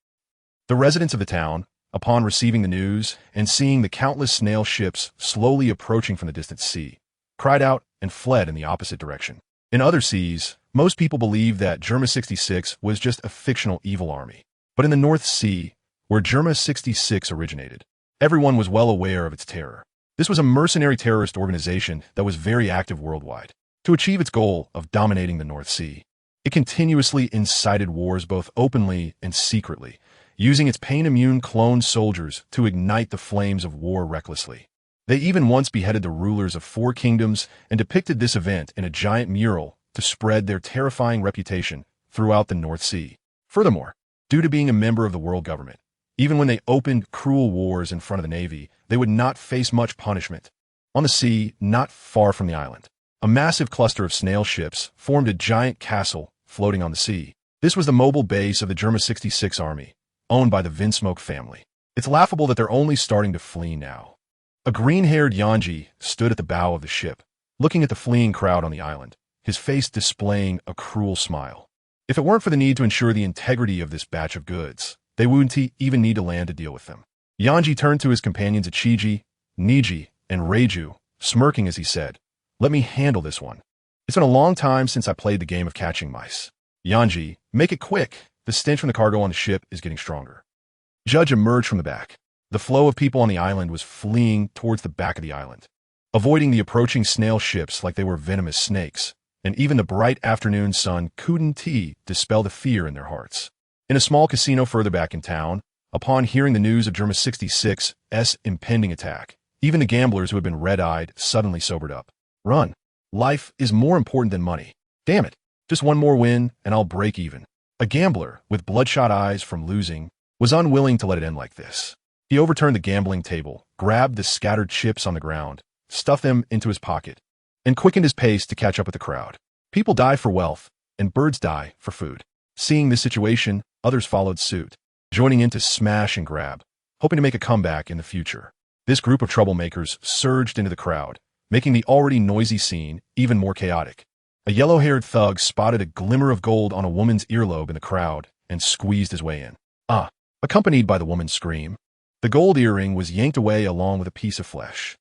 The residents of the town, upon receiving the news and seeing the countless snail ships slowly approaching from the distant sea, cried out and fled in the opposite direction. In other seas, most people believed that Germa 66 was just a fictional evil army. But in the North Sea, where Germa 66 originated, everyone was well aware of its terror. This was a mercenary terrorist organization that was very active worldwide. To achieve its goal of dominating the North Sea, it continuously incited wars both openly and secretly, using its pain-immune clone soldiers to ignite the flames of war recklessly. They even once beheaded the rulers of 4 kingdoms and depicted this event in a giant mural to spread their terrifying reputation throughout the North Sea. Furthermore, due to being a member of the world government, even when they opened cruel wars in front of the Navy, they would not face much punishment. On the sea, not far from the island, a massive cluster of snail ships formed a giant castle floating on the sea. This was the mobile base of the Germa 66 army, owned by the Vinsmoke family. It's laughable that they're only starting to flee now. A green-haired Yanji stood at the bow of the ship, looking at the fleeing crowd on the island, his face displaying a cruel smile. If it weren't for the need to ensure the integrity of this batch of goods, they wouldn't even need to land to deal with them. Yanji turned to his companions Ichiji, Niji, and Reiju, smirking as he said, "Let me handle this one. It's been a long time since I played the game of catching mice. Yanji, make it quick. The stench from the cargo on the ship is getting stronger." Judge emerged from the back. The flow of people on the island was fleeing towards the back of the island, avoiding the approaching snail ships like they were venomous snakes, and even the bright afternoon sun couldn't dispel the fear in their hearts. In a small casino further back in town, upon hearing the news of Germa 66's impending attack, even the gamblers who had been red-eyed suddenly sobered up. Run. Life is more important than money. Damn it. Just one more win, and I'll break even. A gambler, with bloodshot eyes from losing, was unwilling to let it end like this. He overturned the gambling table, grabbed the scattered chips on the ground, stuffed them into his pocket, and quickened his pace to catch up with the crowd. People die for wealth, and birds die for food. Seeing this situation, others followed suit, joining in to smash and grab, hoping to make a comeback in the future. This group of troublemakers surged into the crowd, making the already noisy scene even more chaotic. A yellow-haired thug spotted a glimmer of gold on a woman's earlobe in the crowd and squeezed his way in. Accompanied by the woman's scream, the gold earring was yanked away along with a piece of flesh.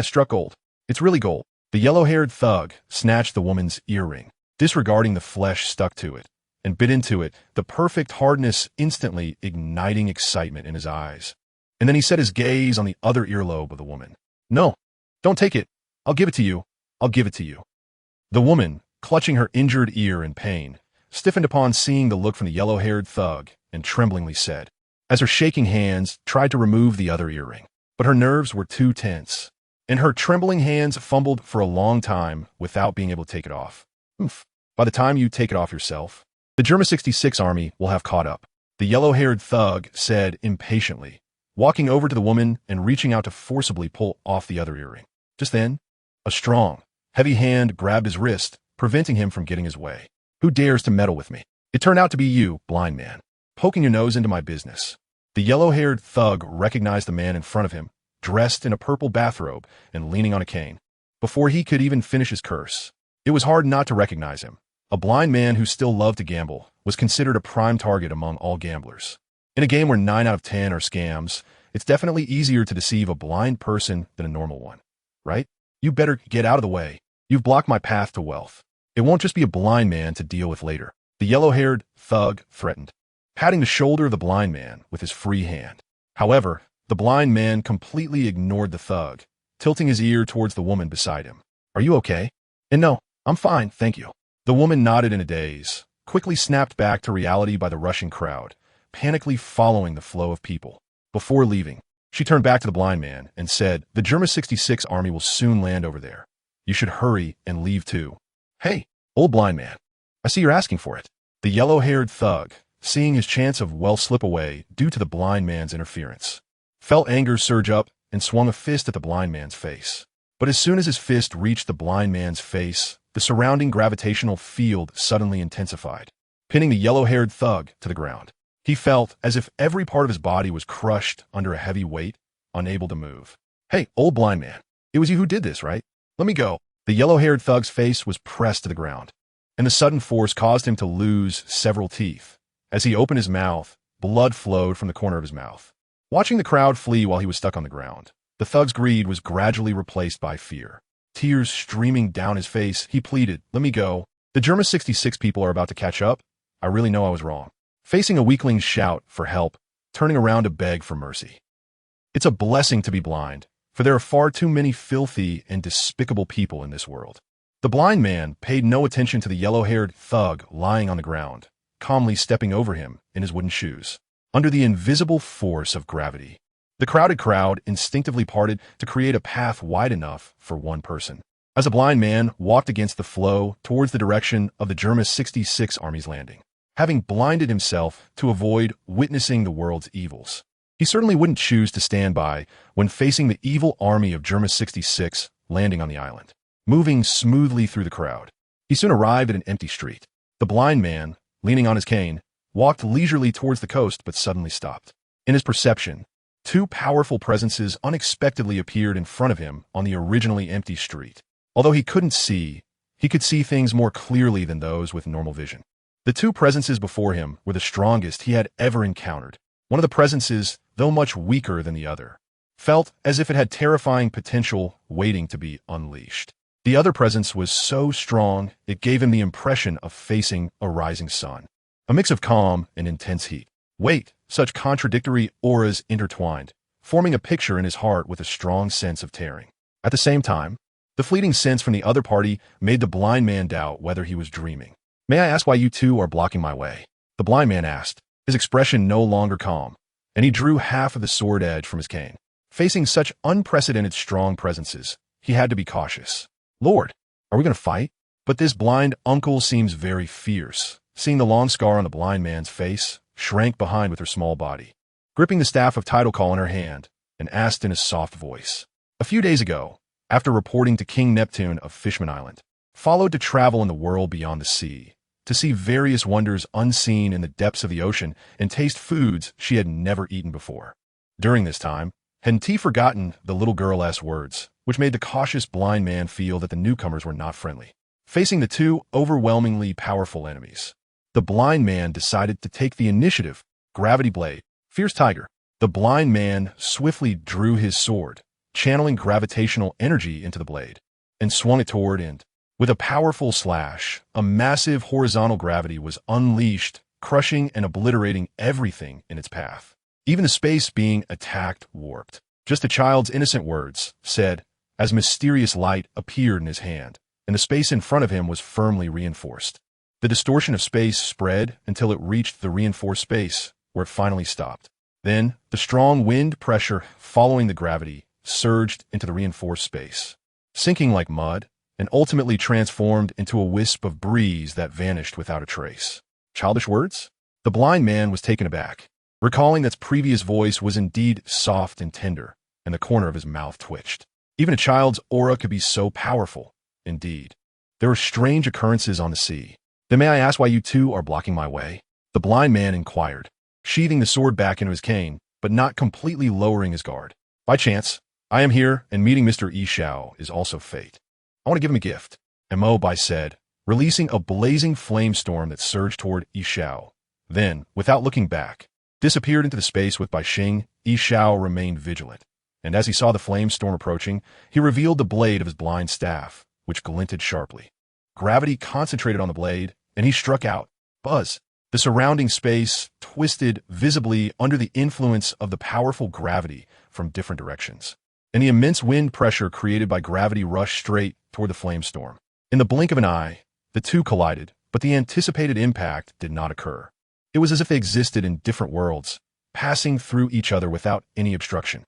Struck gold. It's really gold. The yellow-haired thug snatched the woman's earring, disregarding the flesh stuck to it, and bit into it, the perfect hardness instantly igniting excitement in his eyes. And then he set his gaze on the other earlobe of the woman. "No, don't take it. I'll give it to you. I'll give it to you." The woman, clutching her injured ear in pain, stiffened upon seeing the look from the yellow-haired thug and tremblingly said, as her shaking hands tried to remove the other earring. But her nerves were too tense, and her trembling hands fumbled for a long time without being able to take it off. By the time you take it off yourself, the Germa 66 army will have caught up, the yellow-haired thug said impatiently, walking over to the woman and reaching out to forcibly pull off the other earring. Just then, a strong, heavy hand grabbed his wrist, preventing him from getting his way. "Who dares to meddle with me? It turned out to be you, blind man, poking your nose into my business." The yellow-haired thug recognized the man in front of him, dressed in a purple bathrobe and leaning on a cane. Before he could even finish his curse, it was hard not to recognize him. A blind man who still loved to gamble was considered a prime target among all gamblers. In a game where 9 out of 10 are scams, it's definitely easier to deceive a blind person than a normal one, right? You better get out of the way. You've blocked my path to wealth. It won't just be a blind man to deal with later. The yellow-haired thug threatened, patting the shoulder of the blind man with his free hand. However, the blind man completely ignored the thug, tilting his ear towards the woman beside him. "Are you okay?" "And no, I'm fine, thank you." The woman nodded in a daze, quickly snapped back to reality by the rushing crowd, panically following the flow of people. Before leaving, she turned back to the blind man and said, "The Germa 66 army will soon land over there. You should hurry and leave too." "Hey, old blind man, I see you're asking for it." The yellow-haired thug, seeing his chance of wealth slip away due to the blind man's interference, felt anger surge up and swung a fist at the blind man's face. But as soon as his fist reached the blind man's face, the surrounding gravitational field suddenly intensified, pinning the yellow-haired thug to the ground. He felt as if every part of his body was crushed under a heavy weight, unable to move. "Hey, old blind man, it was you who did this, right? Let me go." The yellow-haired thug's face was pressed to the ground, and the sudden force caused him to lose several teeth. As he opened his mouth, blood flowed from the corner of his mouth. Watching the crowd flee while he was stuck on the ground, the thug's greed was gradually replaced by fear. Tears streaming down his face, he pleaded, "Let me go. The Germa 66 people are about to catch up. I really know I was wrong." Facing a weakling's shout for help, turning around to beg for mercy. It's a blessing to be blind, for there are far too many filthy and despicable people in this world. The blind man paid no attention to the yellow-haired thug lying on the ground, calmly stepping over him in his wooden shoes. Under the invisible force of gravity, the crowded crowd instinctively parted to create a path wide enough for one person. As a blind man walked against the flow towards the direction of the Germa 66 army's landing, having blinded himself to avoid witnessing the world's evils. He certainly wouldn't choose to stand by when facing the evil army of Germa 66 landing on the island. Moving smoothly through the crowd, he soon arrived at an empty street. The blind man, leaning on his cane, walked leisurely towards the coast but suddenly stopped. In his perception, two powerful presences unexpectedly appeared in front of him on the originally empty street. Although he couldn't see, he could see things more clearly than those with normal vision. The two presences before him were the strongest he had ever encountered. One of the presences, though much weaker than the other, felt as if it had terrifying potential waiting to be unleashed. The other presence was so strong it gave him the impression of facing a rising sun. A mix of calm and intense heat. Wait, such contradictory auras intertwined, forming a picture in his heart with a strong sense of tearing. At the same time, the fleeting sense from the other party made the blind man doubt whether he was dreaming. "May I ask why you two are blocking my way?" the blind man asked, his expression no longer calm, and he drew half of the sword edge from his cane. Facing such unprecedented strong presences, he had to be cautious. "Lord, are we going to fight?" But this blind uncle seems very fierce. Seeing the long scar on the blind man's face, shrank behind with her small body, gripping the staff of title call in her hand, and asked in a soft voice. A few days ago, after reporting to King Neptune of Fishman Island, followed to travel in the world beyond the sea, to see various wonders unseen in the depths of the ocean and taste foods she had never eaten before. During this time, hadn't he forgotten the little girl's words, which made the cautious blind man feel that the newcomers were not friendly. Facing the two overwhelmingly powerful enemies, the blind man decided to take the initiative. Gravity blade, fierce tiger. The blind man swiftly drew his sword, channeling gravitational energy into the blade, and swung it toward and, with a powerful slash, a massive horizontal gravity was unleashed, crushing and obliterating everything in its path. Even the space being attacked warped. Just a child's innocent words, said, as mysterious light appeared in his hand, and the space in front of him was firmly reinforced. The distortion of space spread until it reached the reinforced space, where it finally stopped. Then, the strong wind pressure following the gravity surged into the reinforced space, sinking like mud, and ultimately transformed into a wisp of breeze that vanished without a trace. Childish words? The blind man was taken aback, recalling that his previous voice was indeed soft and tender, and the corner of his mouth twitched. Even a child's aura could be so powerful. Indeed, there were strange occurrences on the sea. "Then may I ask why you two are blocking my way?" the blind man inquired, sheathing the sword back into his cane, but not completely lowering his guard. "By chance, I am here, and meeting Mr. Ishao is also fate. I want to give him a gift," Mo said, releasing a blazing flame storm that surged toward Ishao. Then, without looking back, disappeared into the space with Bai Xing. Ishao remained vigilant, and as he saw the flame storm approaching, he revealed the blade of his blind staff, which glinted sharply. Gravity concentrated on the blade, and he struck out. Buzz! The surrounding space twisted visibly under the influence of the powerful gravity from different directions, and the immense wind pressure created by gravity rushed straight toward the flame storm. In the blink of an eye, the two collided, but the anticipated impact did not occur. It was as if they existed in different worlds, passing through each other without any obstruction.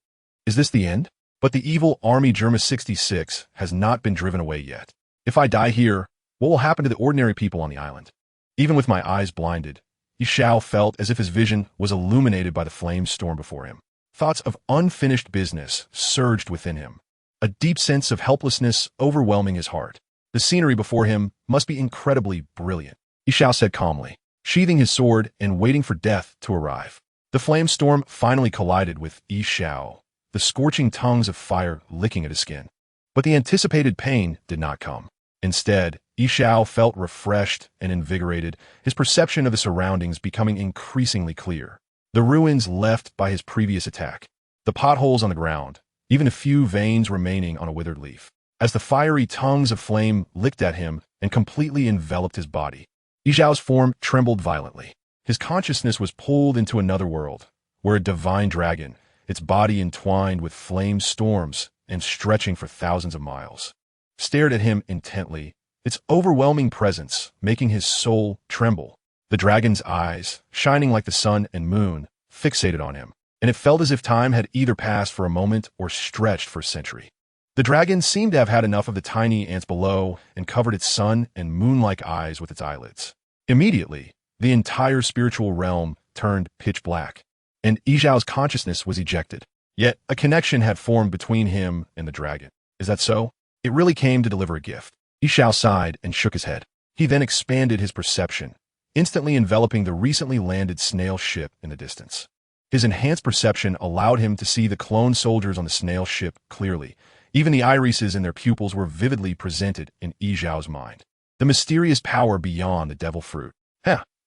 Is this the end? But the evil army Germa 66 has not been driven away yet. If I die here, what will happen to the ordinary people on the island? Even with my eyes blinded, Ishao felt as if his vision was illuminated by the flame storm before him. Thoughts of unfinished business surged within him, a deep sense of helplessness overwhelming his heart. The scenery before him must be incredibly brilliant, Ishao said calmly, sheathing his sword and waiting for death to arrive. The flame storm finally collided with Ishao, the scorching tongues of fire licking at his skin. But the anticipated pain did not come. Instead, Ishao felt refreshed and invigorated, his perception of the surroundings becoming increasingly clear. the ruins left by his previous attack, the potholes on the ground, even a few veins remaining on a withered leaf. As the fiery tongues of flame licked at him and completely enveloped his body, Yixiao's form trembled violently. His consciousness was pulled into another world, where a divine dragon, its body entwined with flame storms and stretching for thousands of miles, stared at him intently, its overwhelming presence making his soul tremble. The dragon's eyes, shining like the sun and moon, fixated on him, and it felt as if time had either passed for a moment or stretched for a century. The dragon seemed to have had enough of the tiny ants below and covered its sun and moon-like eyes with its eyelids. Immediately, the entire spiritual realm turned pitch black, and Yixiao's consciousness was ejected. Yet, a connection had formed between him and the dragon. Is that so? It really came to deliver a gift. Yixiao sighed and shook his head. He then expanded his perception, instantly enveloping the recently landed snail ship in the distance. His enhanced perception allowed him to see the clone soldiers on the snail ship clearly. Even the irises in their pupils were vividly presented in Yixiao's mind. The mysterious power beyond the devil fruit.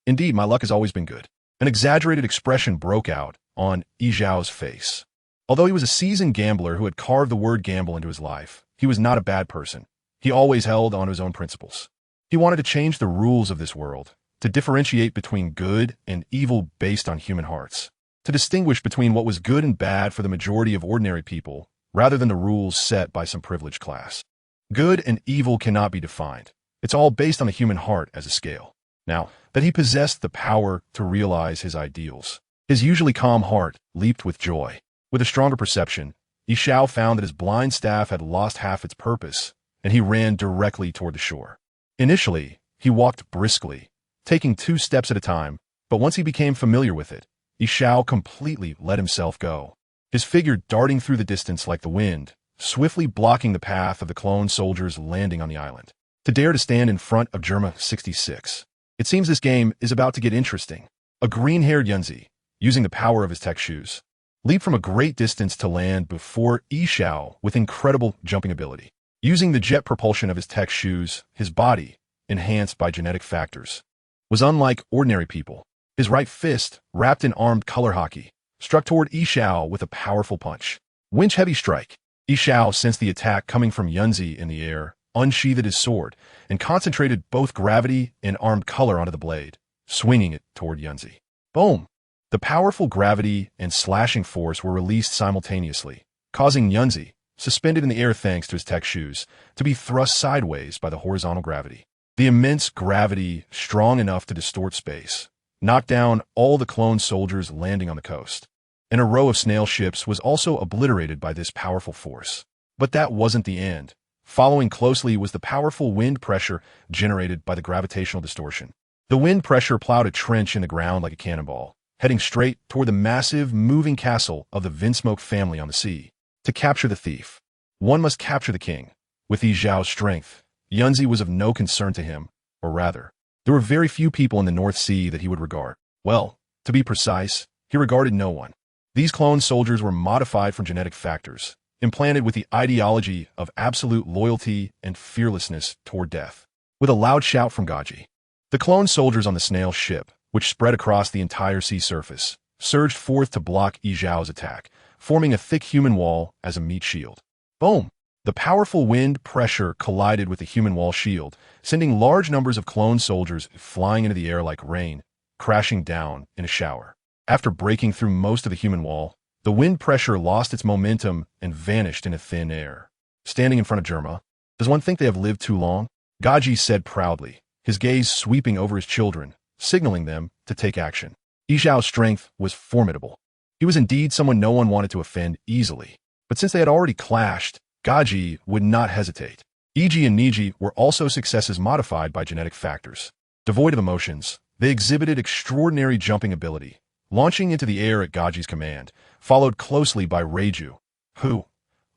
Indeed, my luck has always been good. An exaggerated expression broke out on Yixiao's face. Although he was a seasoned gambler who had carved the word gamble into his life, he was not a bad person. He always held on to his own principles. He wanted to change the rules of this world, to differentiate between good and evil based on human hearts, to distinguish between what was good and bad for the majority of ordinary people, rather than the rules set by some privileged class. Good and evil cannot be defined. It's all based on the human heart as a scale. Now, that he possessed the power to realize his ideals, his usually calm heart leaped with joy. With a stronger perception, Yixiao found that his blind staff had lost half its purpose, and he ran directly toward the shore. Initially, he walked briskly, taking 2 steps at a time, but once he became familiar with it, Yixiao completely let himself go, his figure darting through the distance like the wind, swiftly blocking the path of the clone soldiers landing on the island. To dare to stand in front of Germa 66. It seems this game is about to get interesting. A green-haired Yunzi, using the power of his tech shoes, leaped from a great distance to land before Yixiao with incredible jumping ability. Using the jet propulsion of his tech shoes, his body, enhanced by genetic factors, was unlike ordinary people. His right fist, wrapped in armed color hockey, struck toward Yixiao with a powerful punch. Winch heavy strike. Yixiao sensed the attack coming from Yunzi in the air, unsheathed his sword, and concentrated both gravity and armed color onto the blade, swinging it toward Yunzi. Boom! The powerful gravity and slashing force were released simultaneously, causing Yunzi, suspended in the air thanks to his tech shoes, to be thrust sideways by the horizontal gravity. The immense gravity, strong enough to distort space, knocked down all the clone soldiers landing on the coast. And a row of snail ships was also obliterated by this powerful force. But that wasn't the end. Following closely was the powerful wind pressure generated by the gravitational distortion. The wind pressure plowed a trench in the ground like a cannonball, heading straight toward the massive, moving castle of the Vinsmoke family on the sea. To capture the thief, one must capture the king. With Yixiao's strength, Yunzi was of no concern to him, or rather, there were very few people in the North Sea that he would regard. Well, to be precise, he regarded no one. These clone soldiers were modified from genetic factors, implanted with the ideology of absolute loyalty and fearlessness toward death. With a loud shout from Gaji, the clone soldiers on the snail ship, which spread across the entire sea surface, surged forth to block Yixiao's attack, forming a thick human wall as a meat shield. Boom! The powerful wind pressure collided with the human wall shield, sending large numbers of clone soldiers flying into the air like rain, crashing down in a shower. After breaking through most of the human wall, the wind pressure lost its momentum and vanished into thin air. Standing in front of Germa, does one think they have lived too long? Gaji said proudly, his gaze sweeping over his children, signaling them to take action. Yixiao's strength was formidable. He was indeed someone no one wanted to offend easily. But since they had already clashed, Gaji would not hesitate. Iji and Niji were also successes modified by genetic factors. Devoid of emotions, they exhibited extraordinary jumping ability, launching into the air at Gaji's command, followed closely by Reiju, who,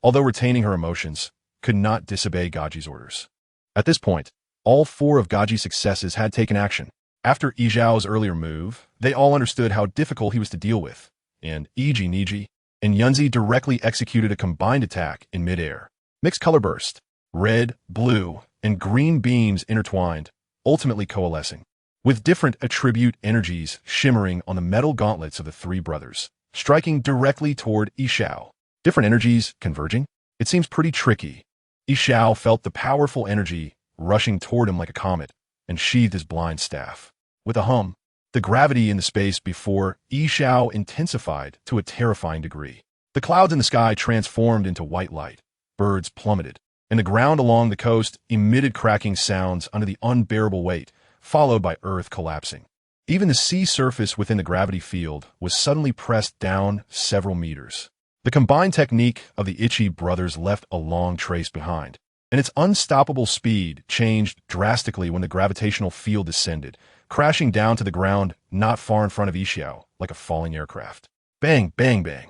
although retaining her emotions, could not disobey Gaji's orders. At this point, all 4 of Gaji's successes had taken action. After Yixiao's earlier move, they all understood how difficult he was to deal with, and Iji, Niji, and Yunzi directly executed a combined attack in midair. Mixed color burst, red, blue, and green beams intertwined, ultimately coalescing. with different attribute energies shimmering on the metal gauntlets of the three brothers, striking directly toward Yishao. Different energies converging? It seems pretty tricky. Yishao felt the powerful energy rushing toward him like a comet and sheathed his blind staff. With a hum, the gravity in the space before Yishao intensified to a terrifying degree. The clouds in the sky transformed into white light, birds plummeted, and the ground along the coast emitted cracking sounds under the unbearable weight, followed by earth collapsing. Even the sea surface within the gravity field was suddenly pressed down several meters. The combined technique of the Ichi brothers left a long trace behind, and its unstoppable speed changed drastically when the gravitational field descended, crashing down to the ground not far in front of Yishao like a falling aircraft. Bang, bang, bang.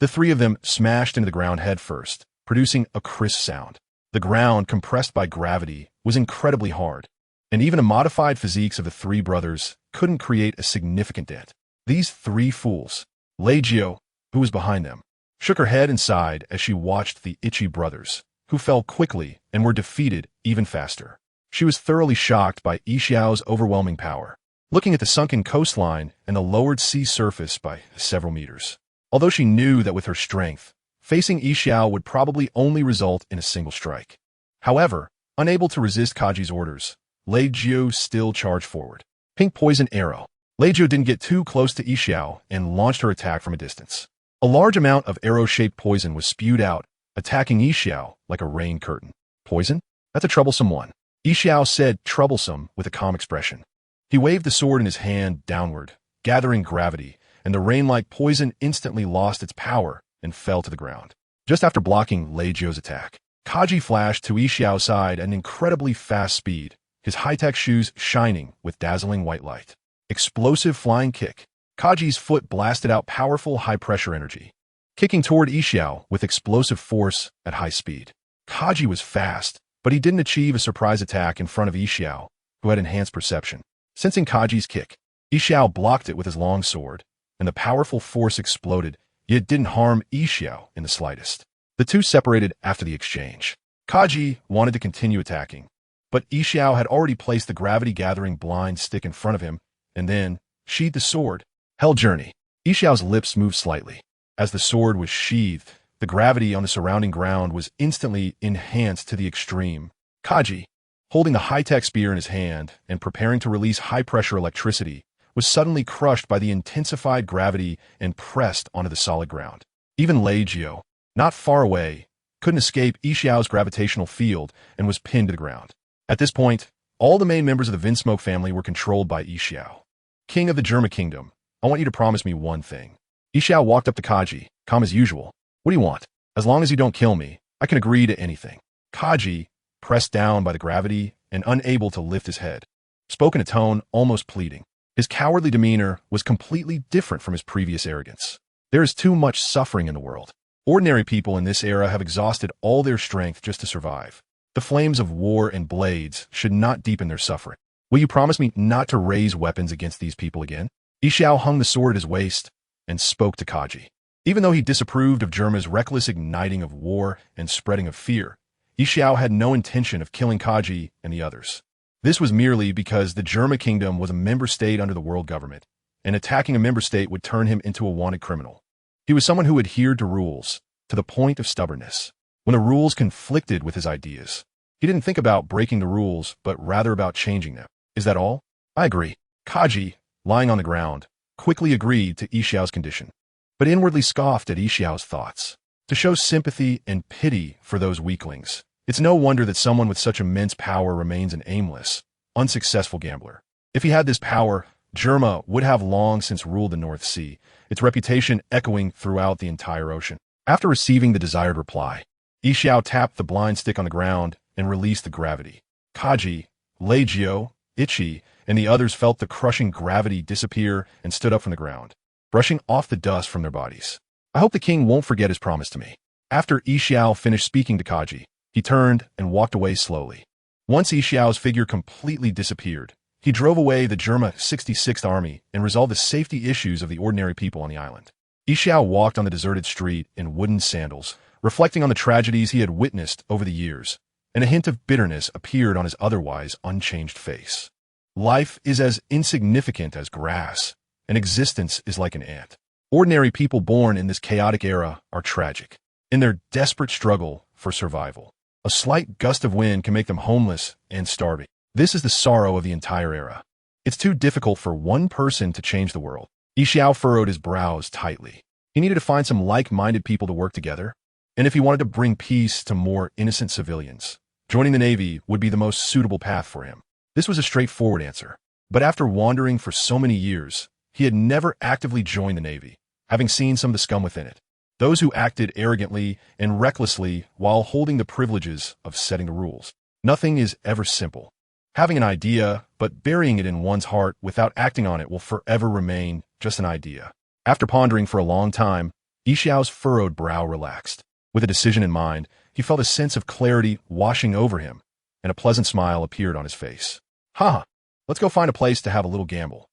The three of them smashed into the ground head first, producing a crisp sound. The ground, compressed by gravity, was incredibly hard, and even the modified physiques of the three brothers couldn't create a significant dent. These three fools, Leijio, who was behind them, shook her head and sighed as she watched the Ichi brothers, who fell quickly and were defeated even faster. She was thoroughly shocked by Yishao's overwhelming power, looking at the sunken coastline and the lowered sea surface by several meters. Although she knew that with her strength, facing Yishao would probably only result in a single strike. However, unable to resist Kaji's orders, Leijio still charged forward. Pink poison arrow. Leijio didn't get too close to Yishao and launched her attack from a distance. A large amount of arrow-shaped poison was spewed out, attacking Yishao like a rain curtain. Poison? That's a troublesome one. Yishao said troublesome with a calm expression. He waved the sword in his hand downward, gathering gravity, and the rain-like poison instantly lost its power and fell to the ground. Just after blocking Leijio's attack, Kaji flashed to Yishao's side at an incredibly fast speed, his high-tech shoes shining with dazzling white light. Explosive flying kick. Kaji's foot blasted out powerful high-pressure energy, kicking toward Yishao with explosive force at high speed. Kaji was fast, but he didn't achieve a surprise attack in front of Yishao, who had enhanced perception. Sensing Kaji's kick, Yishao blocked it with his long sword, and the powerful force exploded, yet didn't harm Yishao in the slightest. The two separated after the exchange. Kaji wanted to continue attacking, but Yishao had already placed the gravity-gathering blind stick in front of him, and then sheathed the sword. Hell journey. Yishao's lips moved slightly. As the sword was sheathed, the gravity on the surrounding ground was instantly enhanced to the extreme. Kaji, holding the high-tech spear in his hand and preparing to release high-pressure electricity, was suddenly crushed by the intensified gravity and pressed onto the solid ground. Even Leijio, not far away, couldn't escape Yishao's gravitational field and was pinned to the ground. At this point, all the main members of the Vinsmoke family were controlled by Yishao. King of the Germa Kingdom, I want you to promise me one thing. Yishao walked up to Kaji, calm as usual. What do you want? As long as you don't kill me, I can agree to anything. Kaji, pressed down by the gravity and unable to lift his head, spoke in a tone almost pleading. His cowardly demeanor was completely different from his previous arrogance. There is too much suffering in the world. Ordinary people in this era have exhausted all their strength just to survive. The flames of war and blades should not deepen their suffering. Will you promise me not to raise weapons against these people again? Yishao hung the sword at his waist and spoke to Kaji. Even though he disapproved of Germa's reckless igniting of war and spreading of fear, Yishao had no intention of killing Kaji and the others. This was merely because the Germa Kingdom was a member state under the world government, and attacking a member state would turn him into a wanted criminal. He was someone who adhered to rules, to the point of stubbornness. When the rules conflicted with his ideas, he didn't think about breaking the rules, but rather about changing them. Is that all? I agree. Kaji, lying on the ground, quickly agreed to Yishao's condition, but inwardly scoffed at Yishao's thoughts. To show sympathy and pity for those weaklings, it's no wonder that someone with such immense power remains an aimless, unsuccessful gambler. If he had this power, Germa would have long since ruled the North Sea, its reputation echoing throughout the entire ocean. After receiving the desired reply, Yishao tapped the blind stick on the ground and released the gravity. Kaji, Leijio, Ichi, and the others felt the crushing gravity disappear and stood up from the ground, brushing off the dust from their bodies. I hope the king won't forget his promise to me. After Yishao finished speaking to Kaji, he turned and walked away slowly. Once Yishao's figure completely disappeared, he drove away the Germa 66th Army and resolved the safety issues of the ordinary people on the island. Yishao walked on the deserted street in wooden sandals, reflecting on the tragedies he had witnessed over the years, and a hint of bitterness appeared on his otherwise unchanged face. Life is as insignificant as grass, and existence is like an ant. Ordinary people born in this chaotic era are tragic, in their desperate struggle for survival. A slight gust of wind can make them homeless and starving. This is the sorrow of the entire era. It's too difficult for one person to change the world. Xiao furrowed his brows tightly. He needed to find some like-minded people to work together, and if he wanted to bring peace to more innocent civilians, joining the Navy would be the most suitable path for him. This was a straightforward answer, but after wandering for so many years, he had never actively joined the Navy, having seen some of the scum within it. Those who acted arrogantly and recklessly while holding the privileges of setting the rules. Nothing is ever simple. Having an idea, but burying it in one's heart without acting on it will forever remain just an idea. After pondering for a long time, Xiao's furrowed brow relaxed. With a decision in mind, he felt a sense of clarity washing over him, and a pleasant smile appeared on his face. Haha, let's go find a place to have a little gamble.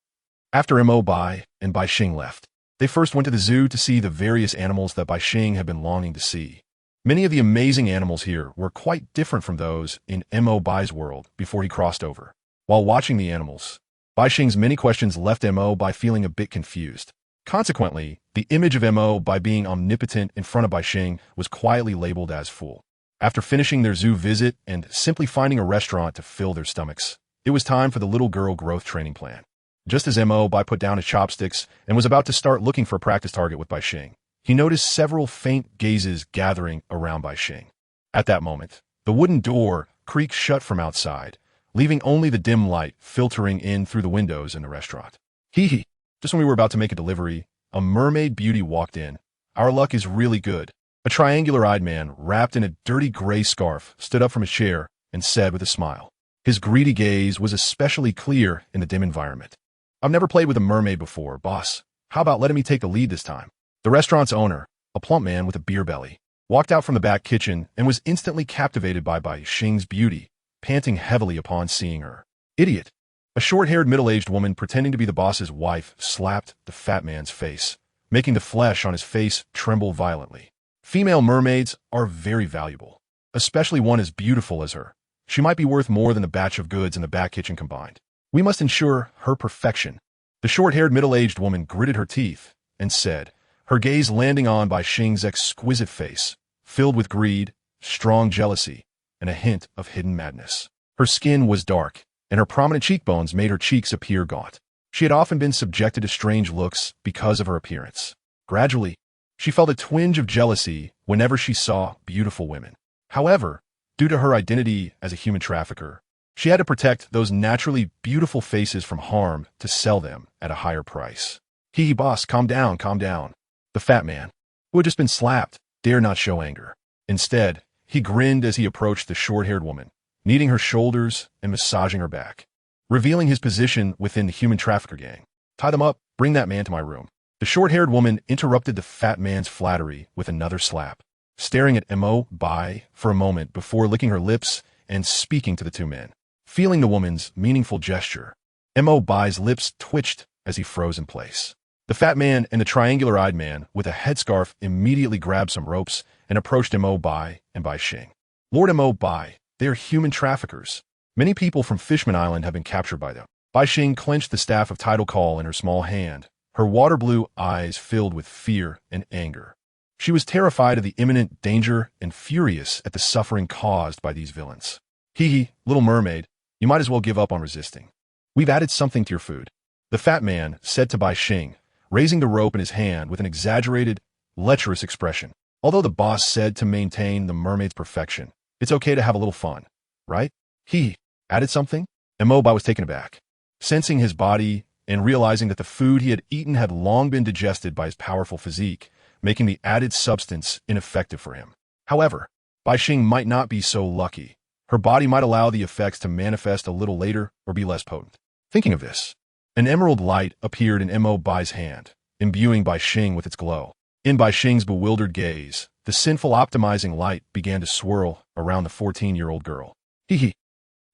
After Mo Bai and Bai Xing left, they first went to the zoo to see the various animals that Bai Xing had been longing to see. Many of the amazing animals here were quite different from those in Mo Bai's world before he crossed over. While watching the animals, Bai Xing's many questions left Mo Bai feeling a bit confused. Consequently, the image of Mo Bai being omnipotent in front of Bai Xing was quietly labeled as fool. After finishing their zoo visit and simply finding a restaurant to fill their stomachs, it was time for the little girl growth training plan. Just as Mo Bai put down his chopsticks and was about to start looking for a practice target with Bai Xing, he noticed several faint gazes gathering around Bai Xing. At that moment, the wooden door creaked shut from outside, leaving only the dim light filtering in through the windows in the restaurant. Hee. Just when we were about to make a delivery, a mermaid beauty walked in. Our luck is really good. A triangular-eyed man, wrapped in a dirty gray scarf, stood up from his chair and said with a smile. His greedy gaze was especially clear in the dim environment. I've never played with a mermaid before, boss. How about letting me take the lead this time? The restaurant's owner, a plump man with a beer belly, walked out from the back kitchen and was instantly captivated by Bai Xing's beauty, panting heavily upon seeing her. Idiot! A short-haired middle-aged woman pretending to be the boss's wife slapped the fat man's face, making the flesh on his face tremble violently. Female mermaids are very valuable, especially one as beautiful as her. She might be worth more than a batch of goods in the back kitchen combined. We must ensure her perfection. The short-haired middle-aged woman gritted her teeth and said, her gaze landing on Bai Xing's exquisite face, filled with greed, strong jealousy, and a hint of hidden madness. Her skin was dark, and her prominent cheekbones made her cheeks appear gaunt. She had often been subjected to strange looks because of her appearance. Gradually, she felt a twinge of jealousy whenever she saw beautiful women. However, due to her identity as a human trafficker, she had to protect those naturally beautiful faces from harm to sell them at a higher price. Hee boss, calm down, calm down. The fat man, who had just been slapped, dared not show anger. Instead, he grinned as he approached the short-haired woman, kneading her shoulders and massaging her back, revealing his position within the human trafficker gang. Tie them up, bring that man to my room. The short-haired woman interrupted the fat man's flattery with another slap, staring at Mo Bai for a moment before licking her lips and speaking to the two men. Feeling the woman's meaningful gesture, Mo Bai's lips twitched as he froze in place. The fat man and the triangular-eyed man with a headscarf immediately grabbed some ropes and approached Mo Bai and Bai Xing. Lord Mo Bai, they are human traffickers. Many people from Fishman Island have been captured by them. Bai Xing clenched the staff of title call in her small hand, her water-blue eyes filled with fear and anger. She was terrified of the imminent danger and furious at the suffering caused by these villains. Hee, little mermaid, you might as well give up on resisting. We've added something to your food. The fat man said to Bai Xing, raising the rope in his hand with an exaggerated, lecherous expression. Although the boss said to maintain the mermaid's perfection, it's okay to have a little fun, right? He added something? And Mo Bai was taken aback, sensing his body and realizing that the food he had eaten had long been digested by his powerful physique, making the added substance ineffective for him. However, Bai Xing might not be so lucky. Her body might allow the effects to manifest a little later or be less potent. Thinking of this, an emerald light appeared in Mo Bai's hand, imbuing Bai Xing with its glow. In Bai Xing's bewildered gaze, the sinful optimizing light began to swirl around the 14-year-old girl. He's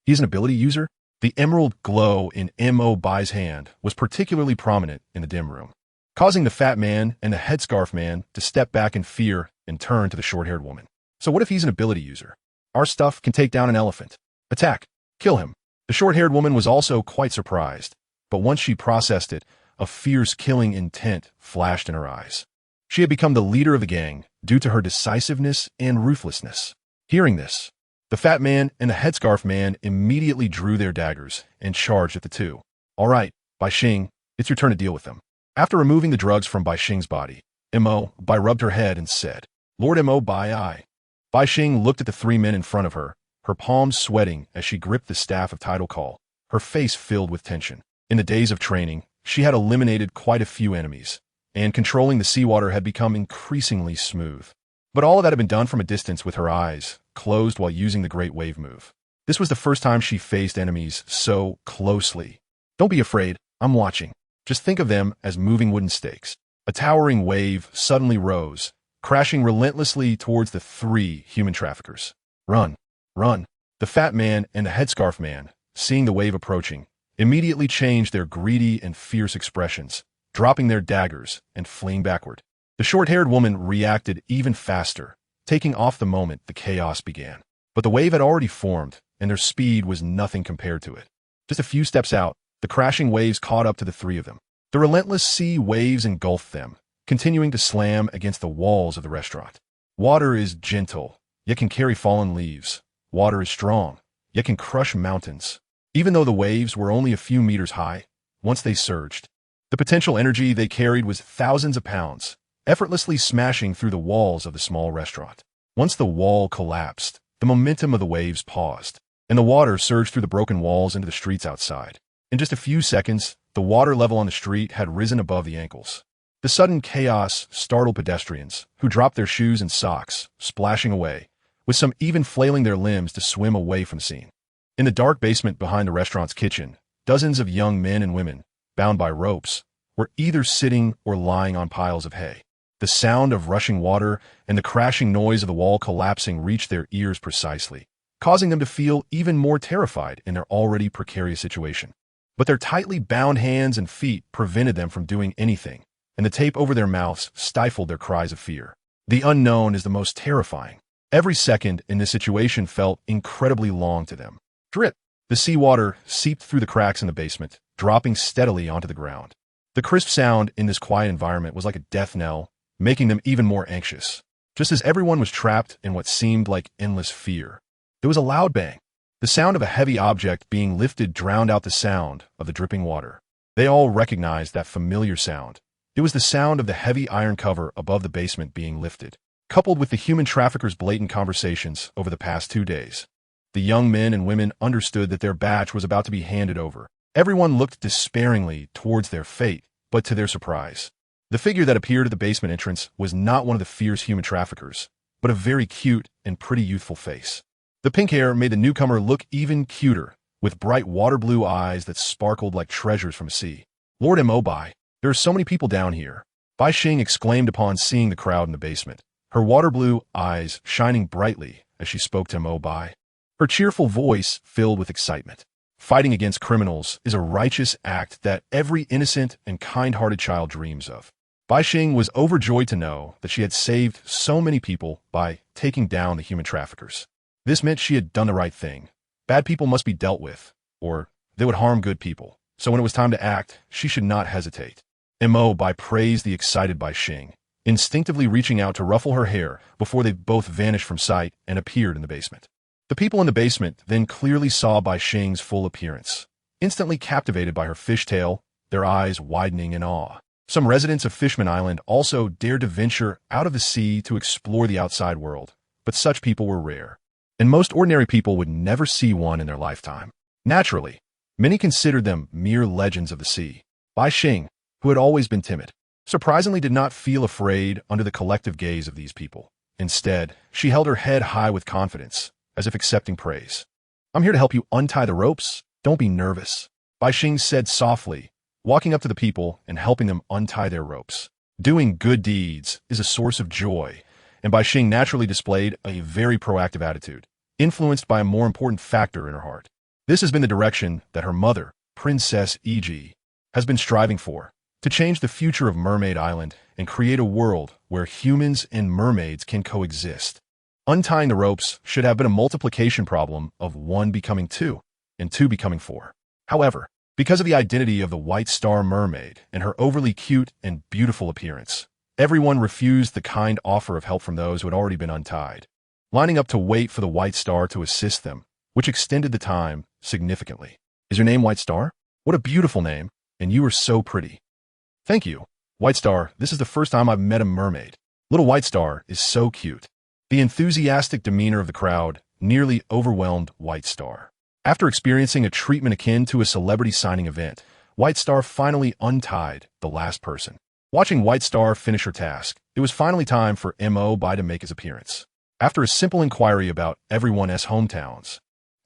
an ability user? The emerald glow in Mo Bai's hand was particularly prominent in the dim room, causing the fat man and the headscarf man to step back in fear and turn to the short-haired woman. So what if he's an ability user? Our stuff can take down an elephant. Attack. Kill him. The short-haired woman was also quite surprised, but once she processed it, a fierce killing intent flashed in her eyes. She had become the leader of the gang due to her decisiveness and ruthlessness. Hearing this, the fat man and the headscarf man immediately drew their daggers and charged at the two. All right, Bai Xing, it's your turn to deal with them. After removing the drugs from Bai Xing's body, Mo Bai rubbed her head and said, Lord Mo Bai. Bai Xing looked at the three men in front of her, her palms sweating as she gripped the staff of title call, her face filled with tension. In the days of training, she had eliminated quite a few enemies, and controlling the seawater had become increasingly smooth. But all of that had been done from a distance with her eyes closed while using the Great Wave move. This was the first time she faced enemies so closely. Don't be afraid, I'm watching. Just think of them as moving wooden stakes. A towering wave suddenly rose, crashing relentlessly towards the three human traffickers. Run, run. The fat man and the headscarf man, seeing the wave approaching, immediately changed their greedy and fierce expressions, dropping their daggers and fleeing backward. The short-haired woman reacted even faster, taking off the moment the chaos began. But the wave had already formed, and their speed was nothing compared to it. Just a few steps out, the crashing waves caught up to the three of them. The relentless sea waves engulfed them, continuing to slam against the walls of the restaurant. Water is gentle, yet can carry fallen leaves. Water is strong, yet can crush mountains. Even though the waves were only a few meters high, once they surged, the potential energy they carried was thousands of pounds, effortlessly smashing through the walls of the small restaurant. Once the wall collapsed, the momentum of the waves paused, and the water surged through the broken walls into the streets outside. In just a few seconds, the water level on the street had risen above the ankles. The sudden chaos startled pedestrians, who dropped their shoes and socks, splashing away, with some even flailing their limbs to swim away from the scene. In the dark basement behind the restaurant's kitchen, dozens of young men and women, bound by ropes, were either sitting or lying on piles of hay. The sound of rushing water and the crashing noise of the wall collapsing reached their ears precisely, causing them to feel even more terrified in their already precarious situation. But their tightly bound hands and feet prevented them from doing anything, and the tape over their mouths stifled their cries of fear. The unknown is the most terrifying. Every second in this situation felt incredibly long to them. Drip! The seawater seeped through the cracks in the basement, dropping steadily onto the ground. The crisp sound in this quiet environment was like a death knell, making them even more anxious. Just as everyone was trapped in what seemed like endless fear, there was a loud bang. The sound of a heavy object being lifted drowned out the sound of the dripping water. They all recognized that familiar sound. It was the sound of the heavy iron cover above the basement being lifted, coupled with the human traffickers' blatant conversations over the past 2 days. The young men and women understood that their batch was about to be handed over. Everyone looked despairingly towards their fate, but to their surprise, the figure that appeared at the basement entrance was not one of the fierce human traffickers, but a very cute and pretty youthful face. The pink hair made the newcomer look even cuter, with bright water blue eyes that sparkled like treasures from a sea. Lord Mo Bai, there are so many people down here, Bai Xing exclaimed upon seeing the crowd in the basement, her water blue eyes shining brightly as she spoke to Mo Bai. Her cheerful voice filled with excitement. Fighting against criminals is a righteous act that every innocent and kind-hearted child dreams of. Bai Xing was overjoyed to know that she had saved so many people by taking down the human traffickers. This meant she had done the right thing. Bad people must be dealt with, or they would harm good people. So when it was time to act, she should not hesitate. Mo Bai praised the excited Bai Xing, instinctively reaching out to ruffle her hair before they both vanished from sight and appeared in the basement. The people in the basement then clearly saw Bai Xing's full appearance, instantly captivated by her fishtail, their eyes widening in awe. Some residents of Fishman Island also dared to venture out of the sea to explore the outside world, but such people were rare, and most ordinary people would never see one in their lifetime. Naturally, many considered them mere legends of the sea. Bai Xing, who had always been timid, surprisingly did not feel afraid under the collective gaze of these people. Instead, she held her head high with confidence, as if accepting praise. I'm here to help you untie the ropes. Don't be nervous, Bai Xing said softly, walking up to the people and helping them untie their ropes. Doing good deeds is a source of joy, and Bai Xing naturally displayed a very proactive attitude, influenced by a more important factor in her heart. This has been the direction that her mother, Princess E.G., has been striving for, to change the future of Mermaid Island and create a world where humans and mermaids can coexist. Untying the ropes should have been a multiplication problem of 1 becoming 2. and 2 becoming 4. However, because of the identity of the White Star Mermaid and her overly cute and beautiful appearance, everyone refused the kind offer of help from those who had already been untied, lining up to wait for the White Star to assist them, which extended the time significantly. Is your name White Star? What a beautiful name, and you are so pretty. Thank you, White Star. This is the first time I've met a mermaid. Little White Star is so cute. The enthusiastic demeanor of the crowd nearly overwhelmed White Star. After experiencing a treatment akin to a celebrity signing event, White Star finally untied the last person. Watching White Star finish her task, it was finally time for Mo.By to make his appearance. After a simple inquiry about everyone's hometowns,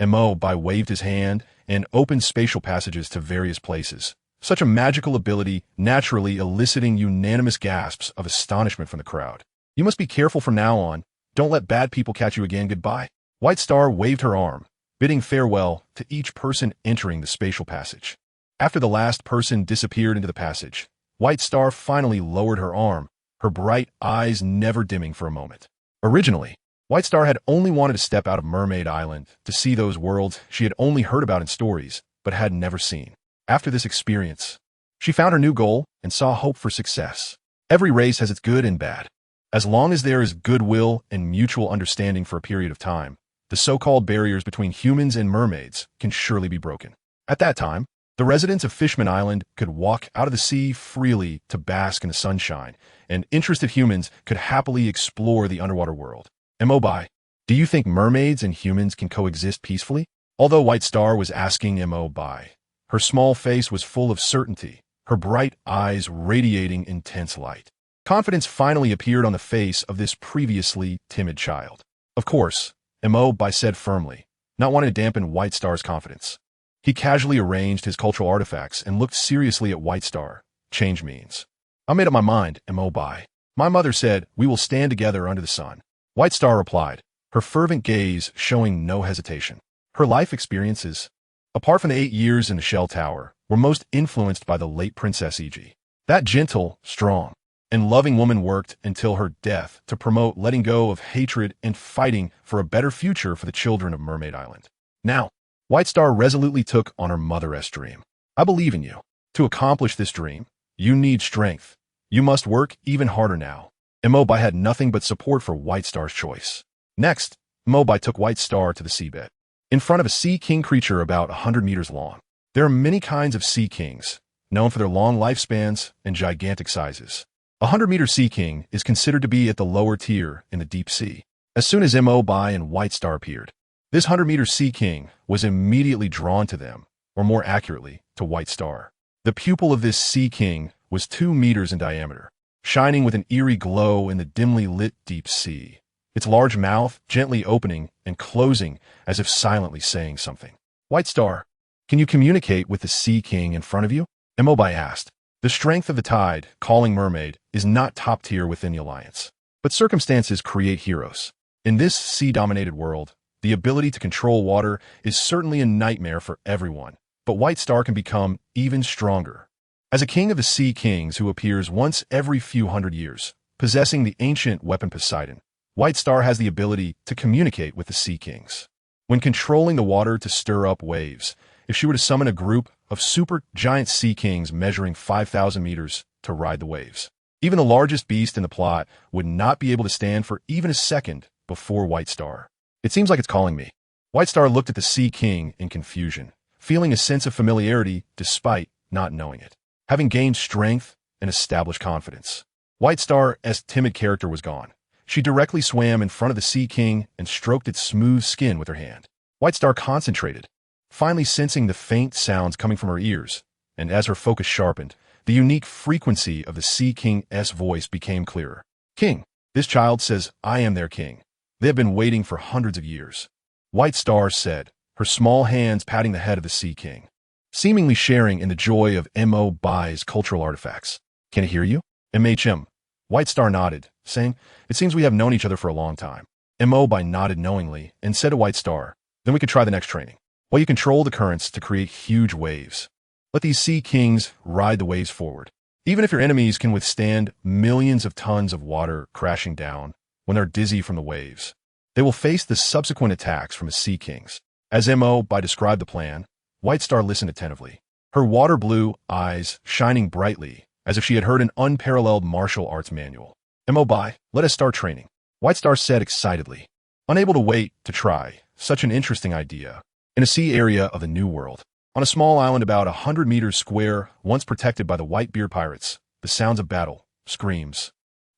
Mo.By waved his hand and opened spatial passages to various places. Such a magical ability naturally eliciting unanimous gasps of astonishment from the crowd. You must be careful from now on. Don't let bad people catch you again. Goodbye. White Star waved her arm, bidding farewell to each person entering the spatial passage. After the last person disappeared into the passage, White Star finally lowered her arm, her bright eyes never dimming for a moment. Originally, White Star had only wanted to step out of Mermaid Island to see those worlds she had only heard about in stories, but had never seen. After this experience, she found her new goal and saw hope for success. Every race has its good and bad. As long as there is goodwill and mutual understanding for a period of time, the so-called barriers between humans and mermaids can surely be broken. At that time, the residents of Fishman Island could walk out of the sea freely to bask in the sunshine, and interested humans could happily explore the underwater world. Mo.By, do you think mermaids and humans can coexist peacefully? Although White Star was asking Mo.By, her small face was full of certainty, her bright eyes radiating intense light. Confidence finally appeared on the face of this previously timid child. Of course, Mo.By said firmly, not wanting to dampen White Star's confidence. He casually arranged his cultural artifacts and looked seriously at White Star. Change means. I made up my mind, Mo.By. My mother said, we will stand together under the sun. White Star replied, her fervent gaze showing no hesitation. Her life experiences, apart from the 8 years in the Shell Tower, were most influenced by the late Princess E.G. That gentle, strong, and loving woman worked until her death to promote letting go of hatred and fighting for a better future for the children of Mermaid Island. Now, White Star resolutely took on her mother's dream. I believe in you. To accomplish this dream, you need strength. You must work even harder now. Mo.By had nothing but support for White Star's choice. Next, Mo.By took White Star to the seabed. In front of a sea king creature about 100 meters long. There are many kinds of sea kings, known for their long lifespans and gigantic sizes. A 100-meter sea king is considered to be at the lower tier in the deep sea. As soon as Mo.By and White Star appeared, this 100-meter sea king was immediately drawn to them, or more accurately, to White Star. The pupil of this sea king was 2 meters in diameter, shining with an eerie glow in the dimly lit deep sea. Its large mouth gently opening and closing as if silently saying something. White Star, can you communicate with the Sea King in front of you? Mo.By asked. The strength of the tide, calling mermaid, is not top tier within the Alliance. But circumstances create heroes. In this sea-dominated world, the ability to control water is certainly a nightmare for everyone, but White Star can become even stronger. As a king of the Sea Kings who appears once every few hundred years, possessing the ancient weapon Poseidon, White Star has the ability to communicate with the Sea Kings. When controlling the water to stir up waves, if she were to summon a group of super giant Sea Kings measuring 5,000 meters to ride the waves, even the largest beast in the plot would not be able to stand for even a second before White Star. It seems like it's calling me. White Star looked at the Sea King in confusion, feeling a sense of familiarity despite not knowing it. Having gained strength and established confidence, White Star's timid character was gone. She directly swam in front of the Sea King and stroked its smooth skin with her hand. White Star concentrated, finally sensing the faint sounds coming from her ears, and as her focus sharpened, the unique frequency of the Sea King's voice became clearer. King, this child says, I am their king. They have been waiting for hundreds of years. White Star said, her small hands patting the head of the Sea King, seemingly sharing in the joy of Mo.By's cultural artifacts. Can I hear you? MHM. White Star nodded, saying, it seems we have known each other for a long time. Mo.By nodded knowingly and said to White Star, then we could try the next training. While you control the currents to create huge waves, let these Sea Kings ride the waves forward. Even if your enemies can withstand millions of tons of water crashing down when they're dizzy from the waves, they will face the subsequent attacks from the Sea Kings. As Mo described the plan, White Star listened attentively, her water-blue eyes shining brightly as if she had heard an unparalleled martial arts manual. Mo, let us start training, White Star said excitedly, unable to wait to try such an interesting idea. In a sea area of the New World, on a small island about 100 meters square, once protected by the Whitebeard pirates, the sounds of battle, screams,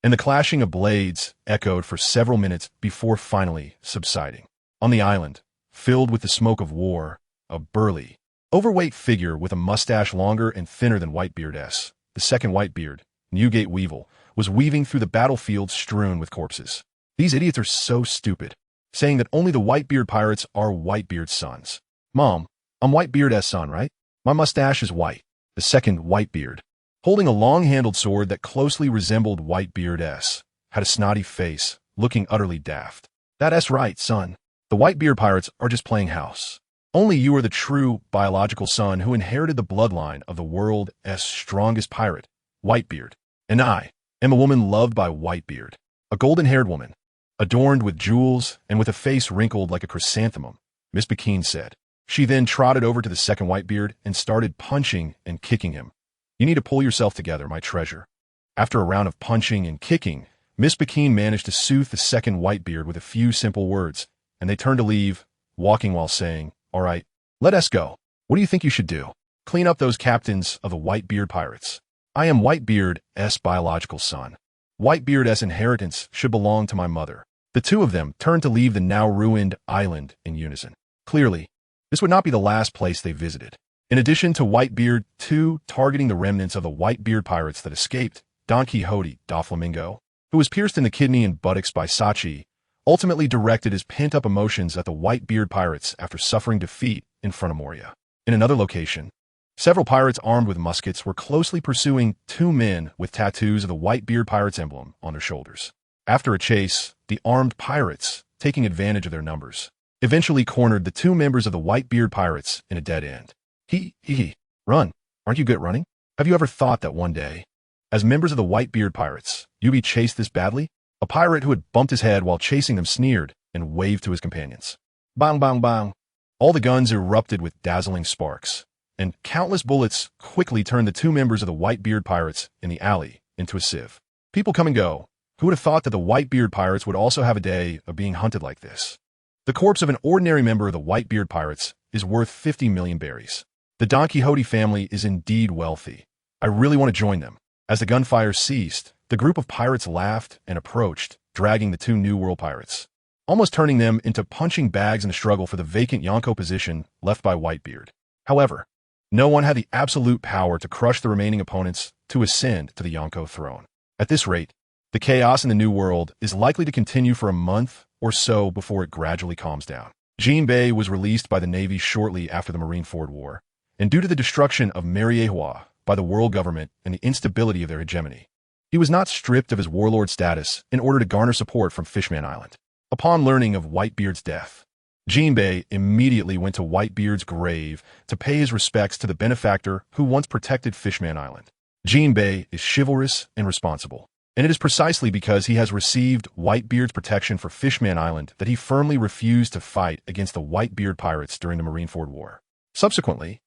and the clashing of blades echoed for several minutes before finally subsiding. On the island, filled with the smoke of war, a burly, overweight figure with a mustache longer and thinner than Bard.As, the second Whitebeard, Newgate Weevil, was weaving through the battlefield strewn with corpses. These idiots are so stupid, saying that only the Whitebeard pirates are Whitebeard's sons. Mom, I'm Whitebeard's son, right? My mustache is white. The second Whitebeard, holding a long-handled sword that closely resembled Whitebeard's, had a snotty face, looking utterly daft. That's right, son. The Whitebeard pirates are just playing house. Only you are the true biological son who inherited the bloodline of the world's strongest pirate, Whitebeard. And I am a woman loved by Whitebeard, a golden-haired woman, adorned with jewels and with a face wrinkled like a chrysanthemum, Miss Bikini said. She then trotted over to the second Whitebeard and started punching and kicking him. You need to pull yourself together, my treasure. After a round of punching and kicking, Miss Bikini managed to soothe the second Whitebeard with a few simple words, and they turned to leave, walking while saying, All right, let us go. What do you think you should do? Clean up those captains of the Whitebeard pirates. I am Whitebeard's biological son. Whitebeard's inheritance should belong to my mother. The two of them turned to leave the now ruined island in unison. Clearly, this would not be the last place they visited. In addition to Whitebeard, targeting the remnants of the Whitebeard pirates that escaped, Don Quixote da Flamingo, who was pierced in the kidney and buttocks by Sachi, ultimately directed his pent-up emotions at the Whitebeard pirates after suffering defeat in front of Moria. In another location, several pirates armed with muskets were closely pursuing two men with tattoos of the Whitebeard pirates emblem on their shoulders. After a chase, the armed pirates, taking advantage of their numbers, eventually cornered the two members of the Whitebeard pirates in a dead end. Run. Aren't you good at running? Have you ever thought that one day, as members of the Whitebeard pirates, you'd be chased this badly? A pirate who had bumped his head while chasing them sneered and waved to his companions. Bang, bang, bang. All the guns erupted with dazzling sparks, and countless bullets quickly turned the two members of the Whitebeard pirates in the alley into a sieve. People come and go. Who would have thought that the Whitebeard pirates would also have a day of being hunted like this? The corpse of an ordinary member of the Whitebeard pirates is worth 50 million berries. The Don Quixote family is indeed wealthy. I really want to join them. As the gunfire ceased, the group of pirates laughed and approached, dragging the two New World pirates, almost turning them into punching bags in a struggle for the vacant Yonko position left by Whitebeard. However, no one had the absolute power to crush the remaining opponents to ascend to the Yonko throne. At this rate, the chaos in the New World is likely to continue for a month or so before it gradually calms down. Jinbei was released by the Navy shortly after the Marineford War, and due to the destruction of Mariehua by the world government and the instability of their hegemony, he was not stripped of his warlord status in order to garner support from Fishman Island. Upon learning of Whitebeard's death, Jinbei immediately went to Whitebeard's grave to pay his respects to the benefactor who once protected Fishman Island. Jinbei is chivalrous and responsible, and it is precisely because he has received Whitebeard's protection for Fishman Island that he firmly refused to fight against the Whitebeard pirates during the Marineford War. Subsequently,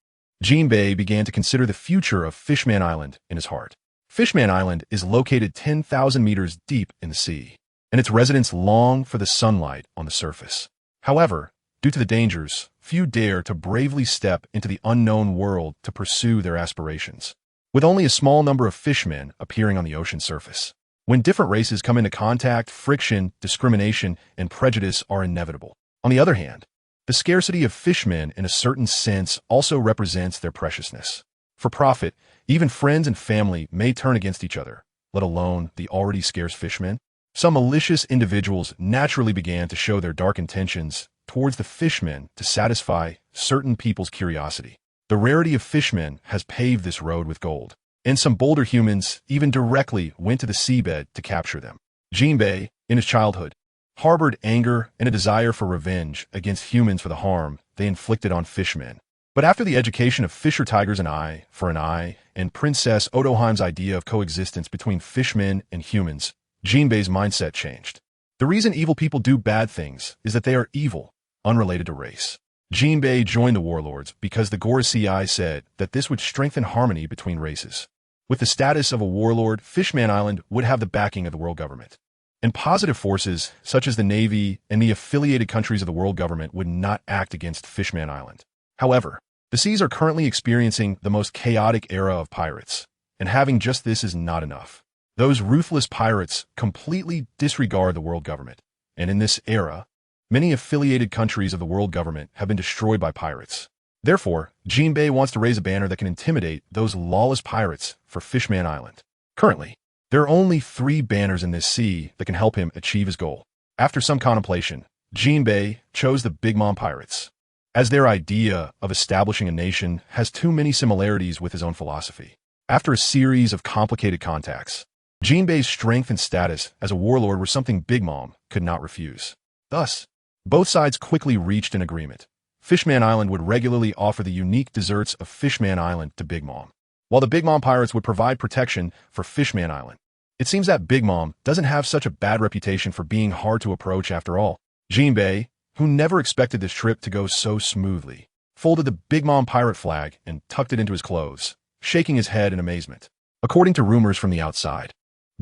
Jinbei began to consider the future of Fishman Island in his heart. Fishman Island is located 10,000 meters deep in the sea, and its residents long for the sunlight on the surface. However, due to the dangers, few dare to bravely step into the unknown world to pursue their aspirations, with only a small number of fishmen appearing on the ocean surface. When different races come into contact, friction, discrimination, and prejudice are inevitable. On the other hand, the scarcity of fishmen in a certain sense also represents their preciousness. For profit, even friends and family may turn against each other, let alone the already scarce fishmen. Some malicious individuals naturally began to show their dark intentions towards the fishmen to satisfy certain people's curiosity. The rarity of fishmen has paved this road with gold, and some bolder humans even directly went to the seabed to capture them. Jinbei, in his childhood, harbored anger and a desire for revenge against humans for the harm they inflicted on fishmen. But after the education of Fisher Tigers an eye for an eye and Princess Odoheim's idea of coexistence between fishmen and humans, Jinbei's mindset changed. The reason evil people do bad things is that they are evil, unrelated to race. Jinbei joined the warlords because the Gorosei said that this would strengthen harmony between races. With the status of a warlord, Fishman Island would have the backing of the world government. And positive forces, such as the Navy and the affiliated countries of the world government, would not act against Fishman Island. However, the seas are currently experiencing the most chaotic era of pirates, and having just this is not enough. Those ruthless pirates completely disregard the world government, and in this era, many affiliated countries of the world government have been destroyed by pirates. Therefore, Jinbei wants to raise a banner that can intimidate those lawless pirates for Fishman Island. Currently, there are only 3 banners in this sea that can help him achieve his goal. After some contemplation, Jinbei chose the Big Mom Pirates, as their idea of establishing a nation has too many similarities with his own philosophy. After a series of complicated contacts, Jinbei's strength and status as a warlord were something Big Mom could not refuse. Thus, both sides quickly reached an agreement. Fishman Island would regularly offer the unique desserts of Fishman Island to Big Mom, while the Big Mom Pirates would provide protection for Fishman Island. It seems that Big Mom doesn't have such a bad reputation for being hard to approach after all. Jinbei, who never expected this trip to go so smoothly, folded the Big Mom pirate flag and tucked it into his clothes, shaking his head in amazement. According to rumors from the outside,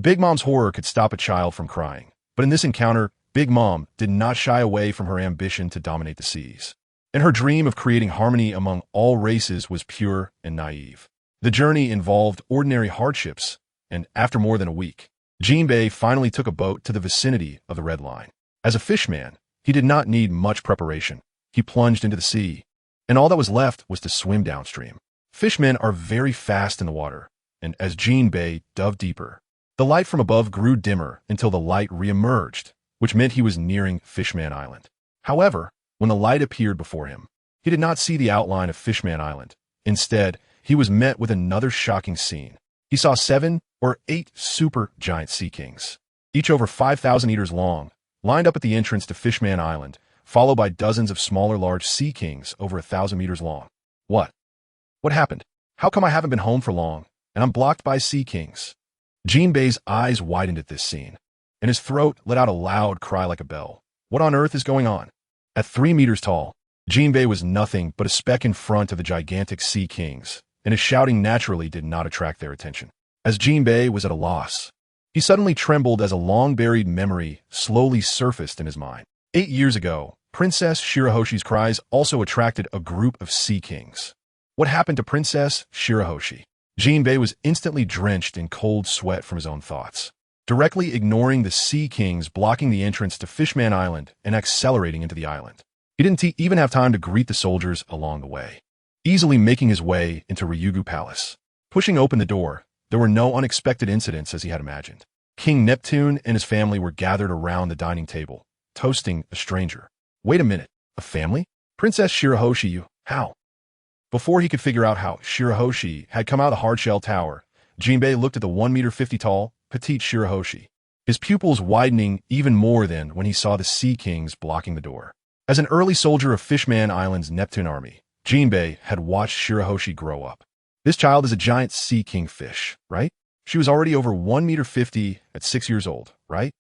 Big Mom's horror could stop a child from crying, but in this encounter, Big Mom did not shy away from her ambition to dominate the seas. And her dream of creating harmony among all races was pure and naive. The journey involved ordinary hardships, and after more than a week, Jinbei finally took a boat to the vicinity of the Red Line. As a fishman, he did not need much preparation. He plunged into the sea, and all that was left was to swim downstream. Fishmen are very fast in the water, and as Jinbei dove deeper, the light from above grew dimmer until the light re-emerged, which meant he was nearing Fishman Island. However, when the light appeared before him, he did not see the outline of Fishman Island. Instead, he was met with another shocking scene. He saw 7 or 8 super giant sea kings, each over 5,000 meters long, lined up at the entrance to Fishman Island, followed by dozens of smaller large sea kings over 1,000 meters long. What? What happened? How come I haven't been home for long, and I'm blocked by sea kings? Jinbei's eyes widened at this scene, and his throat let out a loud cry like a bell. What on earth is going on? At 3 meters tall, Jinbei was nothing but a speck in front of the gigantic sea kings, and his shouting naturally did not attract their attention. As Jinbei was at a loss, he suddenly trembled as a long-buried memory slowly surfaced in his mind. 8 years ago, Princess Shirahoshi's cries also attracted a group of sea kings. What happened to Princess Shirahoshi? Jinbei was instantly drenched in cold sweat from his own thoughts, directly ignoring the sea kings blocking the entrance to Fishman Island and accelerating into the island. He didn't even have time to greet the soldiers along the way, easily making his way into Ryugu Palace. Pushing open the door, there were no unexpected incidents as he had imagined. King Neptune and his family were gathered around the dining table, toasting a stranger. Wait a minute, a family? Princess Shirahoshi, how? Before he could figure out how Shirahoshi had come out of the hardshell tower, Jinbei looked at the 1.50 meter tall, petite Shirahoshi, his pupils widening even more than when he saw the sea kings blocking the door. As an early soldier of Fishman Island's Neptune army, Jinbei had watched Shirahoshi grow up. This child is a giant sea king fish, right? She was already over 1.50 meters at 6 years old, right?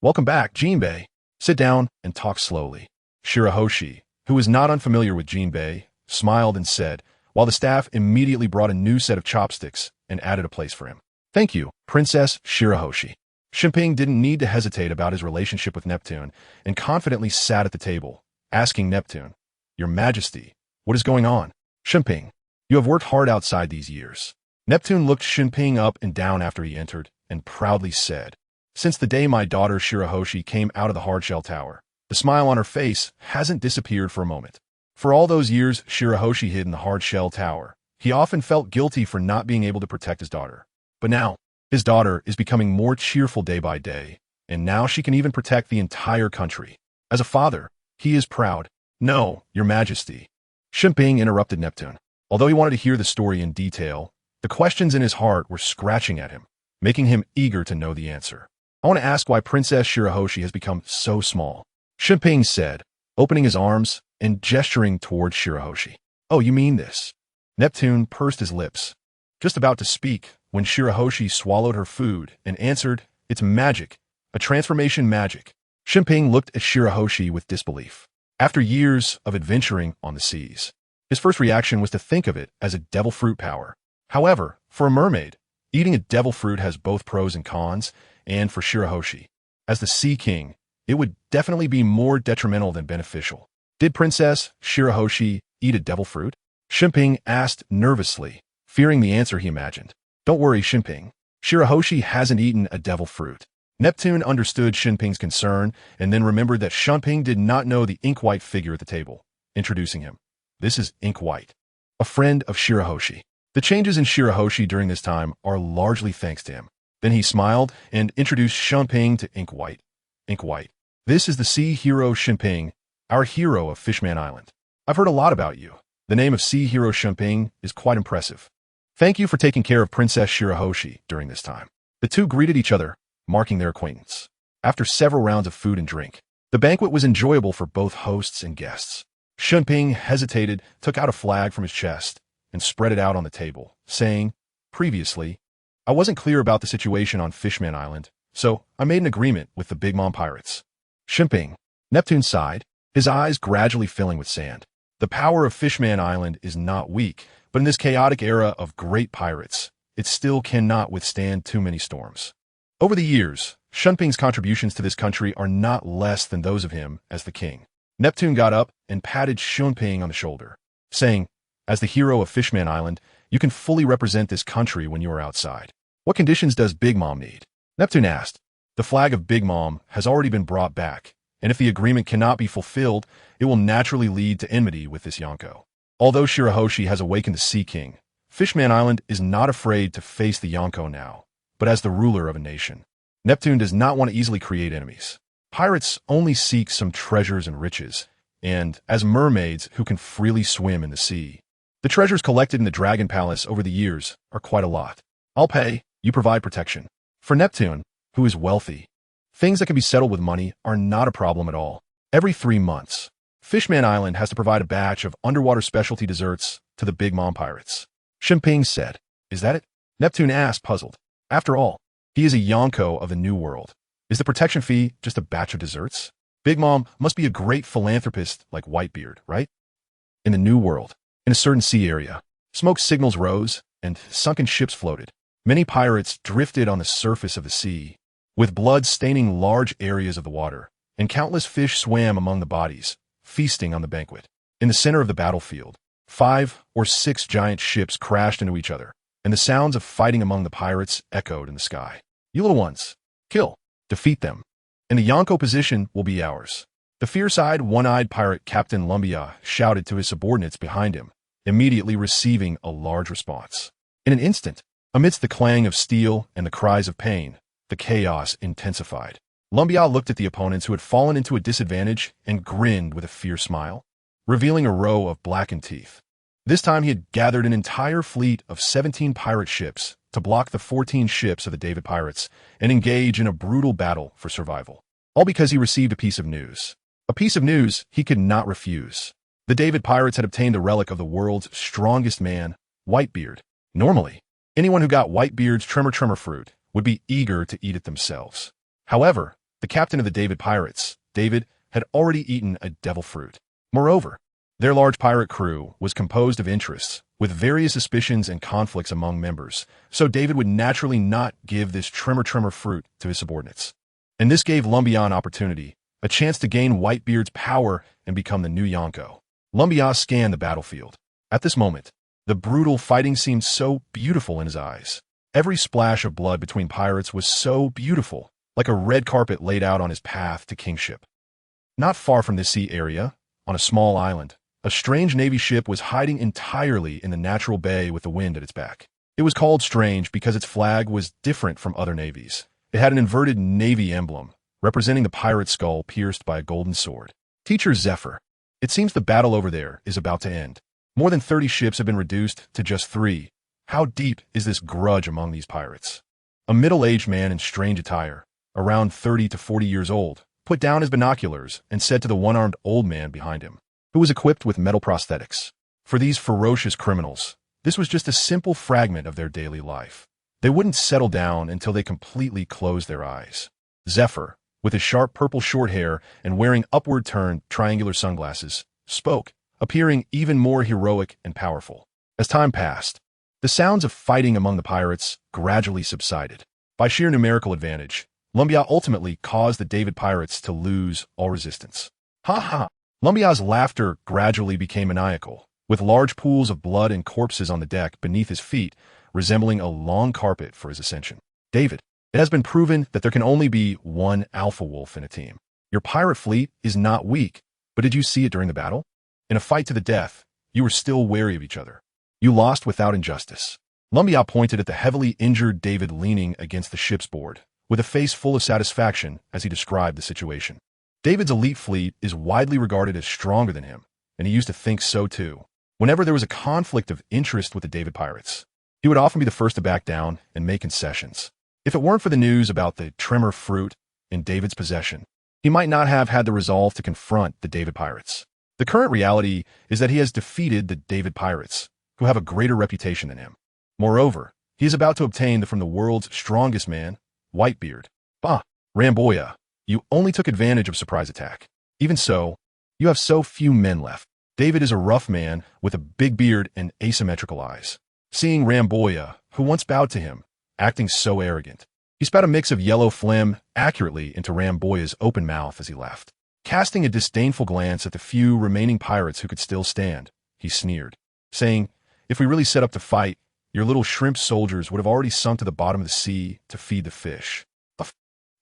Welcome back, Jinbei. Sit down and talk slowly. Shirahoshi, who was not unfamiliar with Jinbei, smiled and said, while the staff immediately brought a new set of chopsticks and added a place for him. Thank you, Princess Shirahoshi. Shimping didn't need to hesitate about his relationship with Neptune and confidently sat at the table, asking Neptune, Your Majesty, what is going on? Shimping, you have worked hard outside these years. Neptune looked Shimping up and down after he entered and proudly said, Since the day my daughter Shirahoshi came out of the hardshell tower, the smile on her face hasn't disappeared for a moment. For all those years Shirahoshi hid in the hardshell tower, he often felt guilty for not being able to protect his daughter. But now, his daughter is becoming more cheerful day by day, and now she can even protect the entire country. As a father, he is proud. No, Your Majesty. Shimping interrupted Neptune. Although he wanted to hear the story in detail, the questions in his heart were scratching at him, making him eager to know the answer. I want to ask why Princess Shirahoshi has become so small. Shimping said, opening his arms and gesturing towards Shirahoshi. Oh, you mean this? Neptune pursed his lips, just about to speak, when Shirahoshi swallowed her food and answered, It's magic, a transformation magic. Shimping looked at Shirahoshi with disbelief. After years of adventuring on the seas, his first reaction was to think of it as a devil fruit power. However, for a mermaid, eating a devil fruit has both pros and cons, and for Shirahoshi, as the Sea King, it would definitely be more detrimental than beneficial. Did Princess Shirahoshi eat a devil fruit? Shinping asked nervously, fearing the answer he imagined. Don't worry, Shinping. Shirahoshi hasn't eaten a devil fruit. Neptune understood Shinping's concern and then remembered that Shinping did not know the ink-white figure at the table, introducing him. This is Ink-White, a friend of Shirahoshi. The changes in Shirahoshi during this time are largely thanks to him. Then he smiled and introduced Shinping to Ink-White. Ink-White, this is the sea hero Shinping, our hero of Fishman Island. I've heard a lot about you. The name of sea hero Shinping is quite impressive. Thank you for taking care of Princess Shirahoshi during this time. The two greeted each other, marking their acquaintance. After several rounds of food and drink, the banquet was enjoyable for both hosts and guests. Shinping hesitated, took out a flag from his chest, and spread it out on the table, saying, previously, I wasn't clear about the situation on Fishman Island, so I made an agreement with the Big Mom pirates. Shinping, Neptune sighed, his eyes gradually filling with sand. The power of Fishman Island is not weak, but in this chaotic era of great pirates, it still cannot withstand too many storms. Over the years, Shinping's contributions to this country are not less than those of him as the king. Neptune got up and patted Shinping on the shoulder, saying, as the hero of Fishman Island, you can fully represent this country when you are outside. What conditions does Big Mom need? Neptune asked. The flag of Big Mom has already been brought back, and if the agreement cannot be fulfilled, it will naturally lead to enmity with this Yonko. Although Shirahoshi has awakened the Sea King, Fishman Island is not afraid to face the Yonko now, but as the ruler of a nation. Neptune does not want to easily create enemies. Pirates only seek some treasures and riches, and as mermaids who can freely swim in the sea. The treasures collected in the Dragon Palace over the years are quite a lot. I'll pay, you provide protection. For Neptune, who is wealthy, things that can be settled with money are not a problem at all. Every 3 months, Fishman Island has to provide a batch of underwater specialty desserts to the Big Mom pirates. Shinping said, is that it? Neptune asked, puzzled. After all, he is a Yonko of the New World. Is the protection fee just a batch of desserts? Big Mom must be a great philanthropist like Whitebeard, right? In the New World, in a certain sea area, smoke signals rose and sunken ships floated. Many pirates drifted on the surface of the sea, with blood staining large areas of the water, and countless fish swam among the bodies, feasting on the banquet. In the center of the battlefield, 5 or 6 giant ships crashed into each other, and the sounds of fighting among the pirates echoed in the sky. You little ones, kill, defeat them, and the Yonko position will be ours. The fierce-eyed, one-eyed pirate Captain Lumbia shouted to his subordinates behind him, immediately receiving a large response. In an instant, amidst the clang of steel and the cries of pain, the chaos intensified. Lumbia looked at the opponents who had fallen into a disadvantage and grinned with a fierce smile, revealing a row of blackened teeth. This time he had gathered an entire fleet of 17 pirate ships to block the 14 ships of the David Pirates and engage in a brutal battle for survival. All because he received a piece of news. A piece of news he could not refuse. The David Pirates had obtained a relic of the world's strongest man, Whitebeard. Normally, anyone who got Whitebeard's tremor fruit would be eager to eat it themselves. However, the captain of the David Pirates, David, had already eaten a devil fruit. Moreover, their large pirate crew was composed of interests, with various suspicions and conflicts among members, so David would naturally not give this tremor fruit to his subordinates. And this gave Lumbia an opportunity, a chance to gain Whitebeard's power and become the new Yonko. Lumbia scanned the battlefield. At this moment, the brutal fighting seemed so beautiful in his eyes. Every splash of blood between pirates was so beautiful, like a red carpet laid out on his path to kingship. Not far from this sea area, on a small island, a strange Navy ship was hiding entirely in the natural bay with the wind at its back. It was called strange because its flag was different from other navies. It had an inverted Navy emblem, representing the pirate skull pierced by a golden sword. Teacher Zephyr, it seems the battle over there is about to end. More than 30 ships have been reduced to just 3. How deep is this grudge among these pirates? A middle-aged man in strange attire, around 30 to 40 years old, put down his binoculars and said to the one-armed old man behind him, who was equipped with metal prosthetics, for these ferocious criminals, this was just a simple fragment of their daily life. They wouldn't settle down until they completely closed their eyes. Zephyr, with his sharp purple short hair and wearing upward-turned triangular sunglasses, spoke, appearing even more heroic and powerful. As time passed, the sounds of fighting among the pirates gradually subsided. By sheer numerical advantage, Lumbia ultimately caused the David pirates to lose all resistance. Ha ha! Lumbia's laughter gradually became maniacal, with large pools of blood and corpses on the deck beneath his feet, resembling a long carpet for his ascension. David, it has been proven that there can only be one alpha wolf in a team. Your pirate fleet is not weak, but did you see it during the battle? In a fight to the death, you were still wary of each other. You lost without injustice. Lumbia pointed at the heavily injured David leaning against the ship's board, with a face full of satisfaction as he described the situation. David's elite fleet is widely regarded as stronger than him, and he used to think so too. Whenever there was a conflict of interest with the David pirates, he would often be the first to back down and make concessions. If it weren't for the news about the tremor fruit in David's possession, he might not have had the resolve to confront the David pirates. The current reality is that he has defeated the David pirates, who have a greater reputation than him. Moreover, he is about to obtain from the world's strongest man, Whitebeard. Bah, Ramboya, you only took advantage of surprise attack. Even so, you have so few men left. David is a rough man with a big beard and asymmetrical eyes. Seeing Ramboya, who once bowed to him, acting so arrogant, he spat a mix of yellow phlegm accurately into Ramboya's open mouth as he left. Casting a disdainful glance at the few remaining pirates who could still stand, he sneered, saying, "If we really set up to fight, your little shrimp soldiers would have already sunk to the bottom of the sea to feed the fish."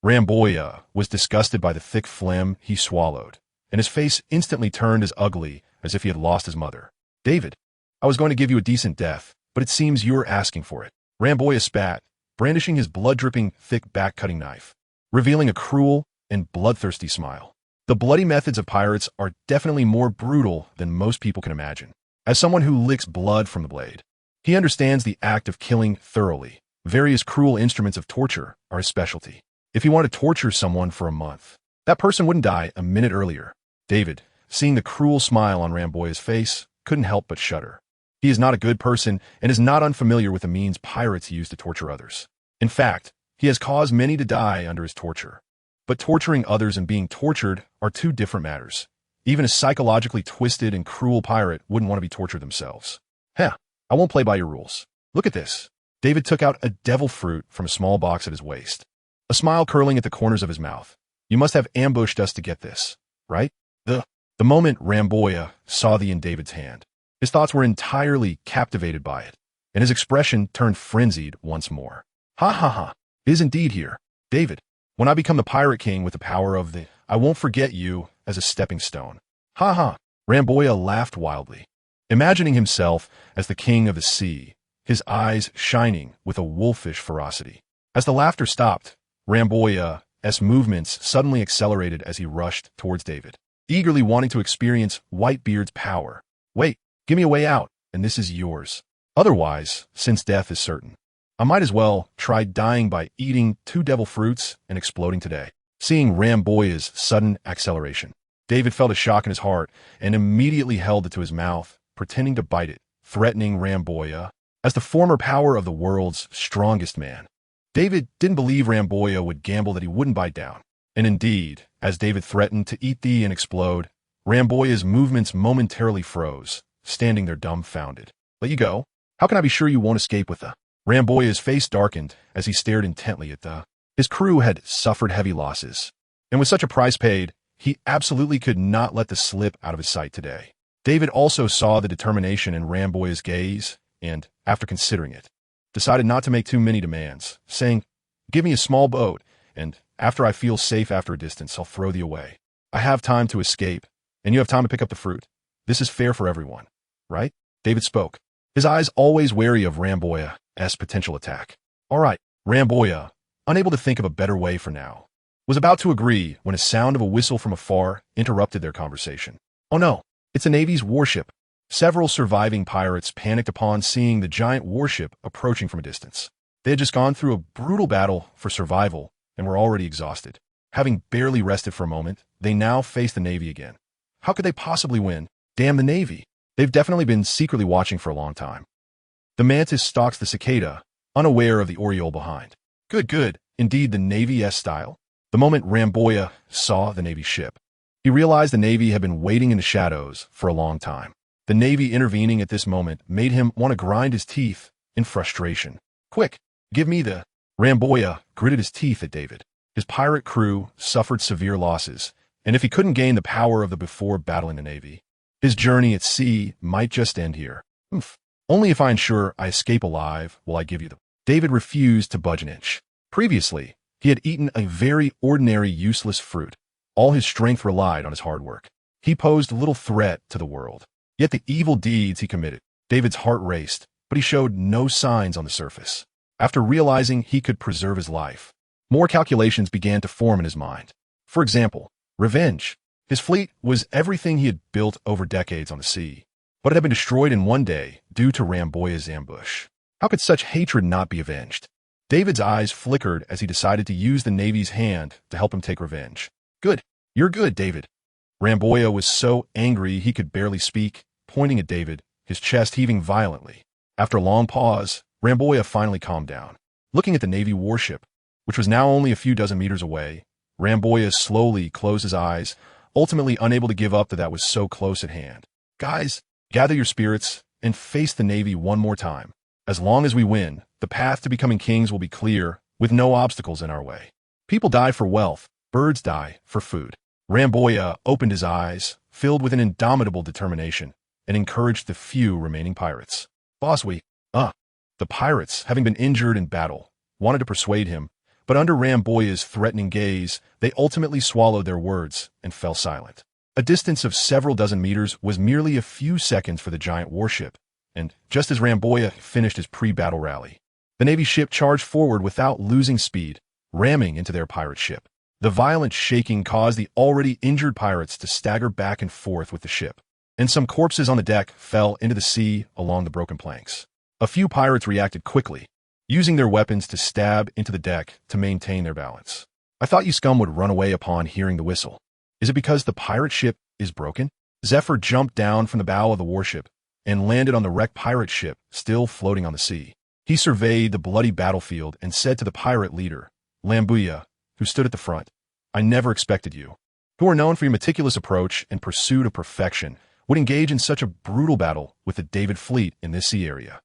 Ramboya was disgusted by the thick phlegm he swallowed, and his face instantly turned as ugly as if he had lost his mother. "David, I was going to give you a decent death, but it seems you're asking for it." Ramboya spat, brandishing his blood-dripping, thick back-cutting knife, revealing a cruel and bloodthirsty smile. The bloody methods of pirates are definitely more brutal than most people can imagine. As someone who licks blood from the blade, he understands the act of killing thoroughly. Various cruel instruments of torture are his specialty. If he wanted to torture someone for a month, that person wouldn't die a minute earlier. David, seeing the cruel smile on Ramboya's face, couldn't help but shudder. He is not a good person and is not unfamiliar with the means pirates use to torture others. In fact, he has caused many to die under his torture. But torturing others and being tortured are two different matters. Even a psychologically twisted and cruel pirate wouldn't want to be tortured themselves. Heh, I won't play by your rules. Look at this. David took out a devil fruit from a small box at his waist, a smile curling at the corners of his mouth. You must have ambushed us to get this, right? The moment Ramboya saw the in David's hand, his thoughts were entirely captivated by it, and his expression turned frenzied once more. Ha ha ha, it is indeed here. David, when I become the Pirate King with the power of the, I won't forget you as a stepping stone. Ha ha, Ramboya laughed wildly, imagining himself as the king of the sea, his eyes shining with a wolfish ferocity. As the laughter stopped, Ramboya's movements suddenly accelerated as he rushed towards David, eagerly wanting to experience Whitebeard's power. Wait, give me a way out, and this is yours. Otherwise, since death is certain, I might as well try dying by eating 2 devil fruits and exploding today. Seeing Ramboya's sudden acceleration, David felt a shock in his heart and immediately held it to his mouth, pretending to bite it, threatening Ramboya as the former power of the world's strongest man. David didn't believe Ramboya would gamble that he wouldn't bite down. And indeed, as David threatened to eat thee and explode, Ramboya's movements momentarily froze, standing there dumbfounded. Let you go? How can I be sure you won't escape with the... Ramboya's face darkened as he stared intently at the... His crew had suffered heavy losses, and with such a price paid, he absolutely could not let this slip out of his sight today. David also saw the determination in Ramboya's gaze, and, after considering it, decided not to make too many demands, saying, "Give me a small boat, and after I feel safe after a distance, I'll throw thee away. I have time to escape, and you have time to pick up the fruit. This is fair for everyone, right?" David spoke, his eyes always wary of Ramboya's potential attack. All right, Ramboya, unable to think of a better way for now, was about to agree when a sound of a whistle from afar interrupted their conversation. Oh no, it's a Navy's warship. Several surviving pirates panicked upon seeing the giant warship approaching from a distance. They had just gone through a brutal battle for survival and were already exhausted. Having barely rested for a moment, they now faced the Navy again. How could they possibly win? Damn the Navy. They've definitely been secretly watching for a long time. The mantis stalks the cicada, unaware of the oriole behind. Good. Indeed, the Navy-esque style. the moment Ramboya saw the Navy ship. He realized the Navy had been waiting in the shadows for a long time. The Navy intervening at this moment made him want to grind his teeth in frustration. "Quick, give me the—" Ramboya gritted his teeth at David. His pirate crew suffered severe losses, and if he couldn't gain the power of the before battle in the Navy, his journey at sea might just end here. Only if I ensure I escape alive will I give you the— David refused to budge an inch. Previously, he had eaten a very ordinary, useless fruit. All his strength relied on his hard work. He posed little threat to the world. Yet the evil deeds he committed— David's heart raced, but he showed no signs on the surface. After realizing he could preserve his life, more calculations began to form in his mind. For example, revenge. His fleet was everything he had built over decades on the sea, but it had been destroyed in one day due to Ramboya's ambush. How could such hatred not be avenged? David's eyes flickered as he decided to use the Navy's hand to help him take revenge. "Good. You're good, David." Ramboya was so angry he could barely speak, pointing at David, his chest heaving violently. After a long pause, Ramboya finally calmed down. Looking at the Navy warship, which was now only a few dozen meters away, Ramboya slowly closed his eyes, ultimately unable to give up that was so close at hand. "Guys, gather your spirits and face the Navy one more time. As long as we win, the path to becoming kings will be clear, with no obstacles in our way. People die for wealth, birds die for food." Ramboya opened his eyes, filled with an indomitable determination, and encouraged the few remaining pirates. "Boss, the pirates, having been injured in battle, wanted to persuade him, but under Ramboya's threatening gaze, they ultimately swallowed their words and fell silent. A distance of several dozen meters was merely a few seconds for the giant warship, and just as Ramboya finished his pre-battle rally, the Navy ship charged forward without losing speed, ramming into their pirate ship. The violent shaking caused the already injured pirates to stagger back and forth with the ship, and some corpses on the deck fell into the sea along the broken planks. A few pirates reacted quickly, using their weapons to stab into the deck to maintain their balance. "I thought you scum would run away upon hearing the whistle. Is it because the pirate ship is broken?" Zephyr jumped down from the bow of the warship and landed on the wrecked pirate ship still floating on the sea. He surveyed the bloody battlefield and said to the pirate leader, Lambuya, who stood at the front, "I never expected you, who are known for your meticulous approach and pursuit of perfection, would engage in such a brutal battle with the David fleet in this sea area."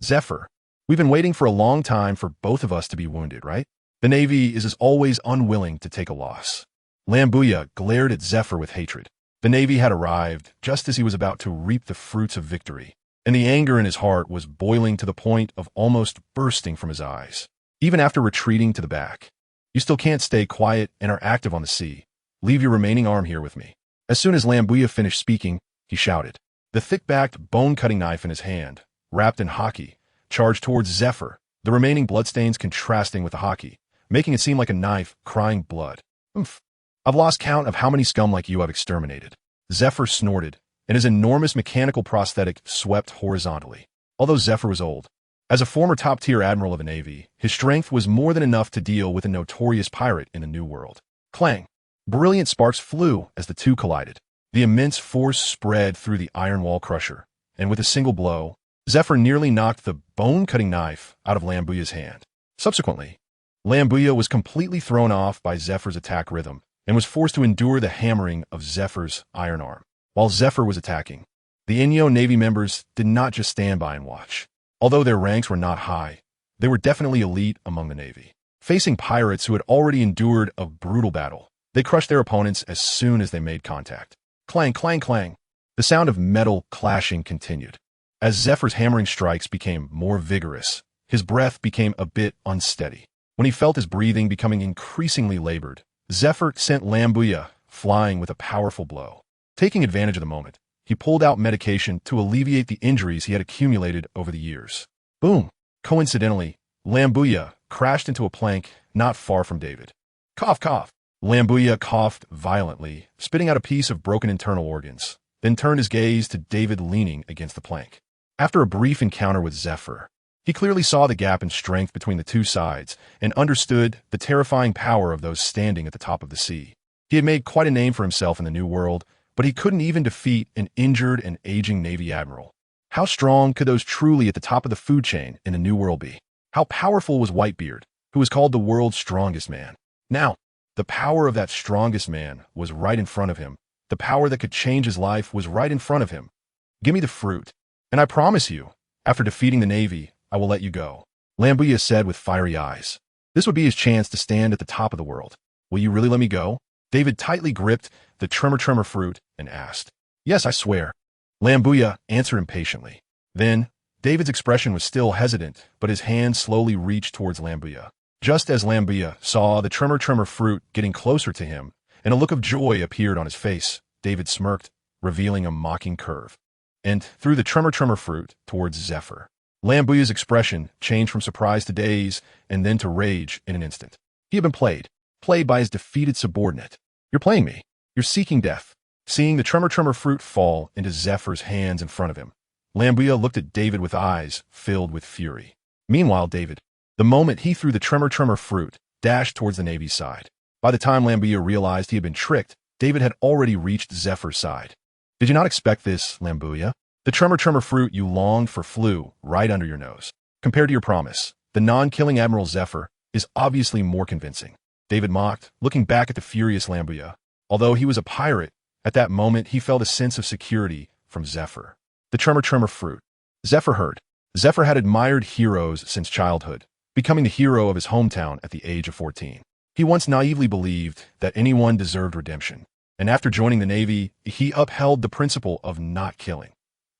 "Zephyr, we've been waiting for a long time for both of us to be wounded, right? The Navy is as always unwilling to take a loss." Lambuya glared at Zephyr with hatred. The Navy had arrived just as he was about to reap the fruits of victory, and the anger in his heart was boiling to the point of almost bursting from his eyes. Even after retreating to the back, "You still can't stay quiet and are active on the sea. Leave your remaining arm here with me." As soon as Lambuya finished speaking, he shouted. The thick-backed, bone-cutting knife in his hand, wrapped in haki, charged towards Zephyr, the remaining bloodstains contrasting with the haki, making it seem like a knife crying blood. "I've lost count of how many scum like you I've exterminated." Zephyr snorted, and his enormous mechanical prosthetic swept horizontally. Although Zephyr was old, as a former top-tier admiral of the Navy, his strength was more than enough to deal with a notorious pirate in the New World. Clang! Brilliant sparks flew as the two collided. The immense force spread through the iron wall crusher, and with a single blow, Zephyr nearly knocked the bone-cutting knife out of Lambuya's hand. Subsequently, Lambuya was completely thrown off by Zephyr's attack rhythm and was forced to endure the hammering of Zephyr's iron arm. While Zephyr was attacking, the Enel Navy members did not just stand by and watch. Although their ranks were not high, they were definitely elite among the Navy. Facing pirates who had already endured a brutal battle, they crushed their opponents as soon as they made contact. Clang, clang, clang. The sound of metal clashing continued. As Zephyr's hammering strikes became more vigorous, his breath became a bit unsteady. When he felt his breathing becoming increasingly labored, Zephyr sent Lambuya flying with a powerful blow. Taking advantage of the moment, he pulled out medication to alleviate the injuries he had accumulated over the years. Boom! Coincidentally, Lambuya crashed into a plank not far from David. Cough, cough. Lambuya coughed violently, spitting out a piece of broken internal organs, then turned his gaze to David leaning against the plank. After a brief encounter with Zephyr, he clearly saw the gap in strength between the two sides and understood the terrifying power of those standing at the top of the sea. He had made quite a name for himself in the New World, but he couldn't even defeat an injured and aging Navy admiral. How strong could those truly at the top of the food chain in the New World be? How powerful was Whitebeard, who was called the world's strongest man? Now, The power of that strongest man was right in front of him. The power that could change his life was right in front of him. Give me the fruit, and I promise you, after defeating the Navy, I will let you go, Lambuya said with fiery eyes. This would be his chance to stand at the top of the world. Will you really let me go? David tightly gripped the tremor fruit and asked. Yes, I swear. Lambuya answered impatiently. Then, David's expression was still hesitant, but his hand slowly reached towards Lambuya. Just as Lambuya saw the tremor fruit getting closer to him, and a look of joy appeared on his face, David smirked, revealing a mocking curve, and threw the tremor fruit towards Zephyr. Lambuya's expression changed from surprise to daze, and then to rage in an instant. He had been played by his defeated subordinate. You're playing me. You're seeking death. Seeing the tremor fruit fall into Zephyr's hands in front of him, Lambuya looked at David with eyes filled with fury. Meanwhile, David, the moment he threw the tremor fruit, dashed towards the Navy's side. By the time Lambuya realized he had been tricked, David had already reached Zephyr's side. Did you not expect this, Lambuya? The tremor fruit you longed for flew right under your nose. Compared to your promise, the non-killing Admiral Zephyr is obviously more convincing. David mocked, looking back at the furious Lambuya. Although he was a pirate, at that moment he felt a sense of security from Zephyr. The tremor fruit. Zephyr heard. Zephyr had admired heroes since childhood, becoming the hero of his hometown at the age of 14. He once naively believed that anyone deserved redemption, and after joining the Navy, he upheld the principle of not killing.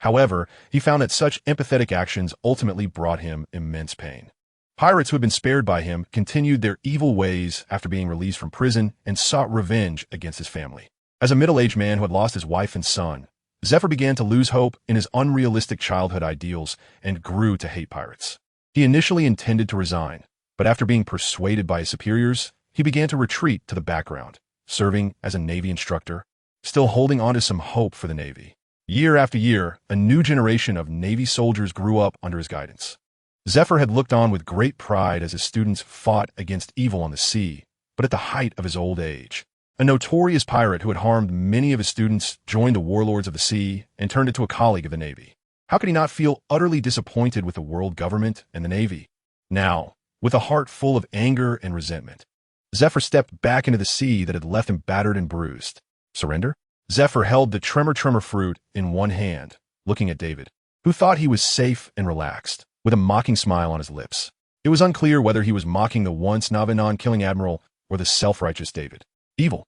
However, he found that such empathetic actions ultimately brought him immense pain. Pirates who had been spared by him continued their evil ways after being released from prison and sought revenge against his family. As a middle-aged man who had lost his wife and son, Zephyr began to lose hope in his unrealistic childhood ideals and grew to hate pirates. He initially intended to resign, but after being persuaded by his superiors, he began to retreat to the background, serving as a Navy instructor, still holding on to some hope for the Navy. Year after year, a new generation of Navy soldiers grew up under his guidance. Zephyr had looked on with great pride as his students fought against evil on the sea, but at the height of his old age, a notorious pirate who had harmed many of his students joined the warlords of the sea and turned into a colleague of the Navy. How could he not feel utterly disappointed with the world government and the Navy? Now, with a heart full of anger and resentment, Zephyr stepped back into the sea that had left him battered and bruised. Surrender? Zephyr held the tremor fruit in one hand, looking at David, who thought he was safe and relaxed, with a mocking smile on his lips. It was unclear whether he was mocking the once non-killing admiral or the self-righteous David. Evil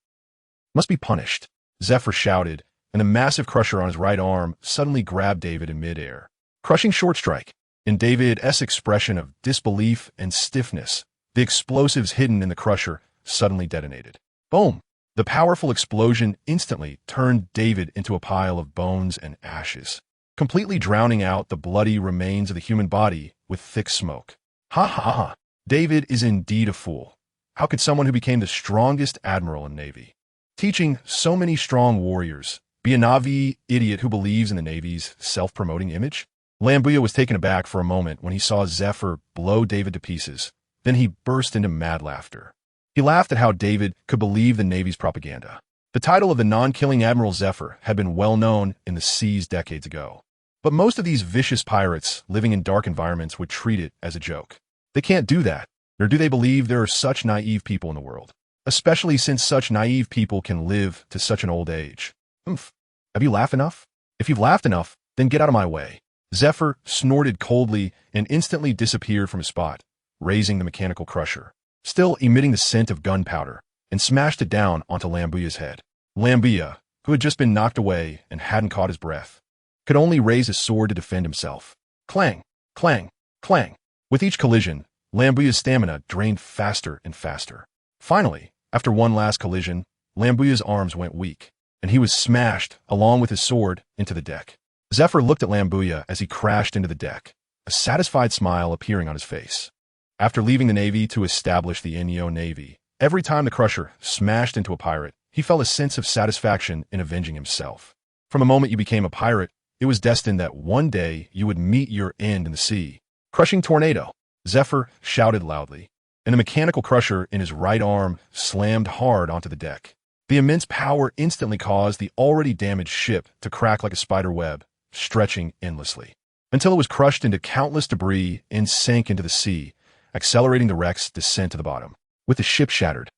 must be punished, Zephyr shouted, and the massive crusher on his right arm suddenly grabbed David in midair. Crushing short strike. In David's expression of disbelief and stiffness, the explosives hidden in the crusher suddenly detonated. Boom! The powerful explosion instantly turned David into a pile of bones and ashes, completely drowning out the bloody remains of the human body with thick smoke. Ha ha ha! David is indeed a fool. How could someone who became the strongest admiral in the Navy, teaching so many strong warriors, be a Navi idiot who believes in the Navy's self-promoting image? Lambuya was taken aback for a moment when he saw Zephyr blow David to pieces. Then he burst into mad laughter. He laughed at how David could believe the Navy's propaganda. The title of the non-killing Admiral Zephyr had been well known in the seas decades ago. But most of these vicious pirates living in dark environments would treat it as a joke. They can't do that, nor do they believe there are such naive people in the world, especially since such naive people can live to such an old age. Humph. Have you laughed enough? If you've laughed enough, then get out of my way. Zephyr snorted coldly and instantly disappeared from his spot, raising the mechanical crusher, still emitting the scent of gunpowder, and smashed it down onto Lambuya's head. Lambuya, who had just been knocked away and hadn't caught his breath, could only raise his sword to defend himself. Clang, clang, clang. With each collision, Lambuya's stamina drained faster and faster. Finally, after one last collision, Lambuya's arms went weak, and he was smashed, along with his sword, into the deck. Zephyr looked at Lambuya as he crashed into the deck, a satisfied smile appearing on his face. After leaving the Navy to establish the Enel Navy, every time the crusher smashed into a pirate, he felt a sense of satisfaction in avenging himself. From the moment you became a pirate, it was destined that one day you would meet your end in the sea. Crushing tornado, Zephyr shouted loudly, and the mechanical crusher in his right arm slammed hard onto the deck. The immense power instantly caused the already damaged ship to crack like a spider web, stretching endlessly, until it was crushed into countless debris and sank into the sea, accelerating the wreck's descent to the bottom. With the ship shattered,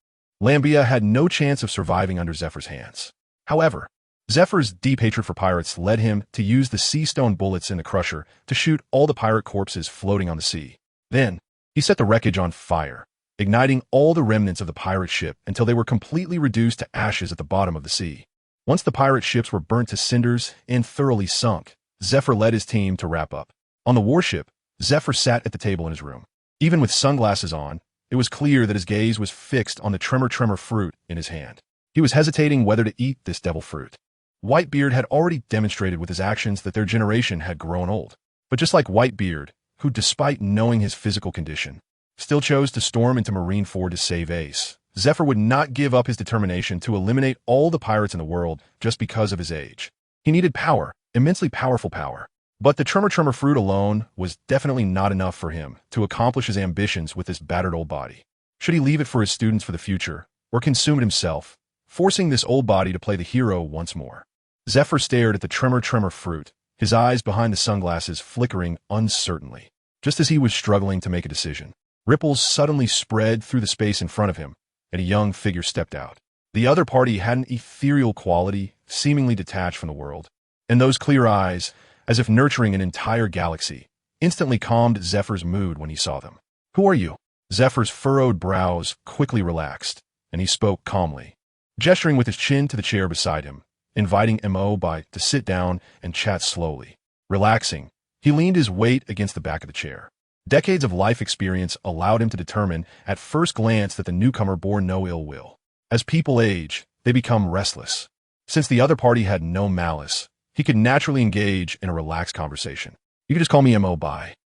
Lambia had no chance of surviving under Zephyr's hands. However, Zephyr's deep hatred for pirates led him to use the sea stone bullets in the crusher to shoot all the pirate corpses floating on the sea. Then, he set the wreckage on fire, igniting all the remnants of the pirate ship until they were completely reduced to ashes at the bottom of the sea. Once the pirate ships were burnt to cinders and thoroughly sunk, Zephyr led his team to wrap up. On the warship, Zephyr sat at the table in his room. Even with sunglasses on, it was clear that his gaze was fixed on the tremor fruit in his hand. He was hesitating whether to eat this devil fruit. Whitebeard had already demonstrated with his actions that their generation had grown old. But just like Whitebeard, who despite knowing his physical condition, still chose to storm into Marineford to save Ace, Zephyr would not give up his determination to eliminate all the pirates in the world just because of his age. He needed power, immensely powerful power. But the tremor fruit alone was definitely not enough for him to accomplish his ambitions with this battered old body. Should he leave it for his students for the future, or consume it himself, forcing this old body to play the hero once more? Zephyr stared at the tremor fruit, his eyes behind the sunglasses flickering uncertainly. Just as he was struggling to make a decision, ripples suddenly spread through the space in front of him, and a young figure stepped out. The other party had an ethereal quality, seemingly detached from the world, and those clear eyes, as if nurturing an entire galaxy, instantly calmed Zephyr's mood when he saw them. "Who are you?" Zephyr's furrowed brows quickly relaxed, and he spoke calmly, gesturing with his chin to the chair beside him, inviting Mo to sit down and chat slowly. Relaxing, he leaned his weight against the back of the chair. Decades of life experience allowed him to determine at first glance that the newcomer bore no ill will. As people age, they become restless. Since the other party had no malice, he could naturally engage in a relaxed conversation. "You can just call me Mo.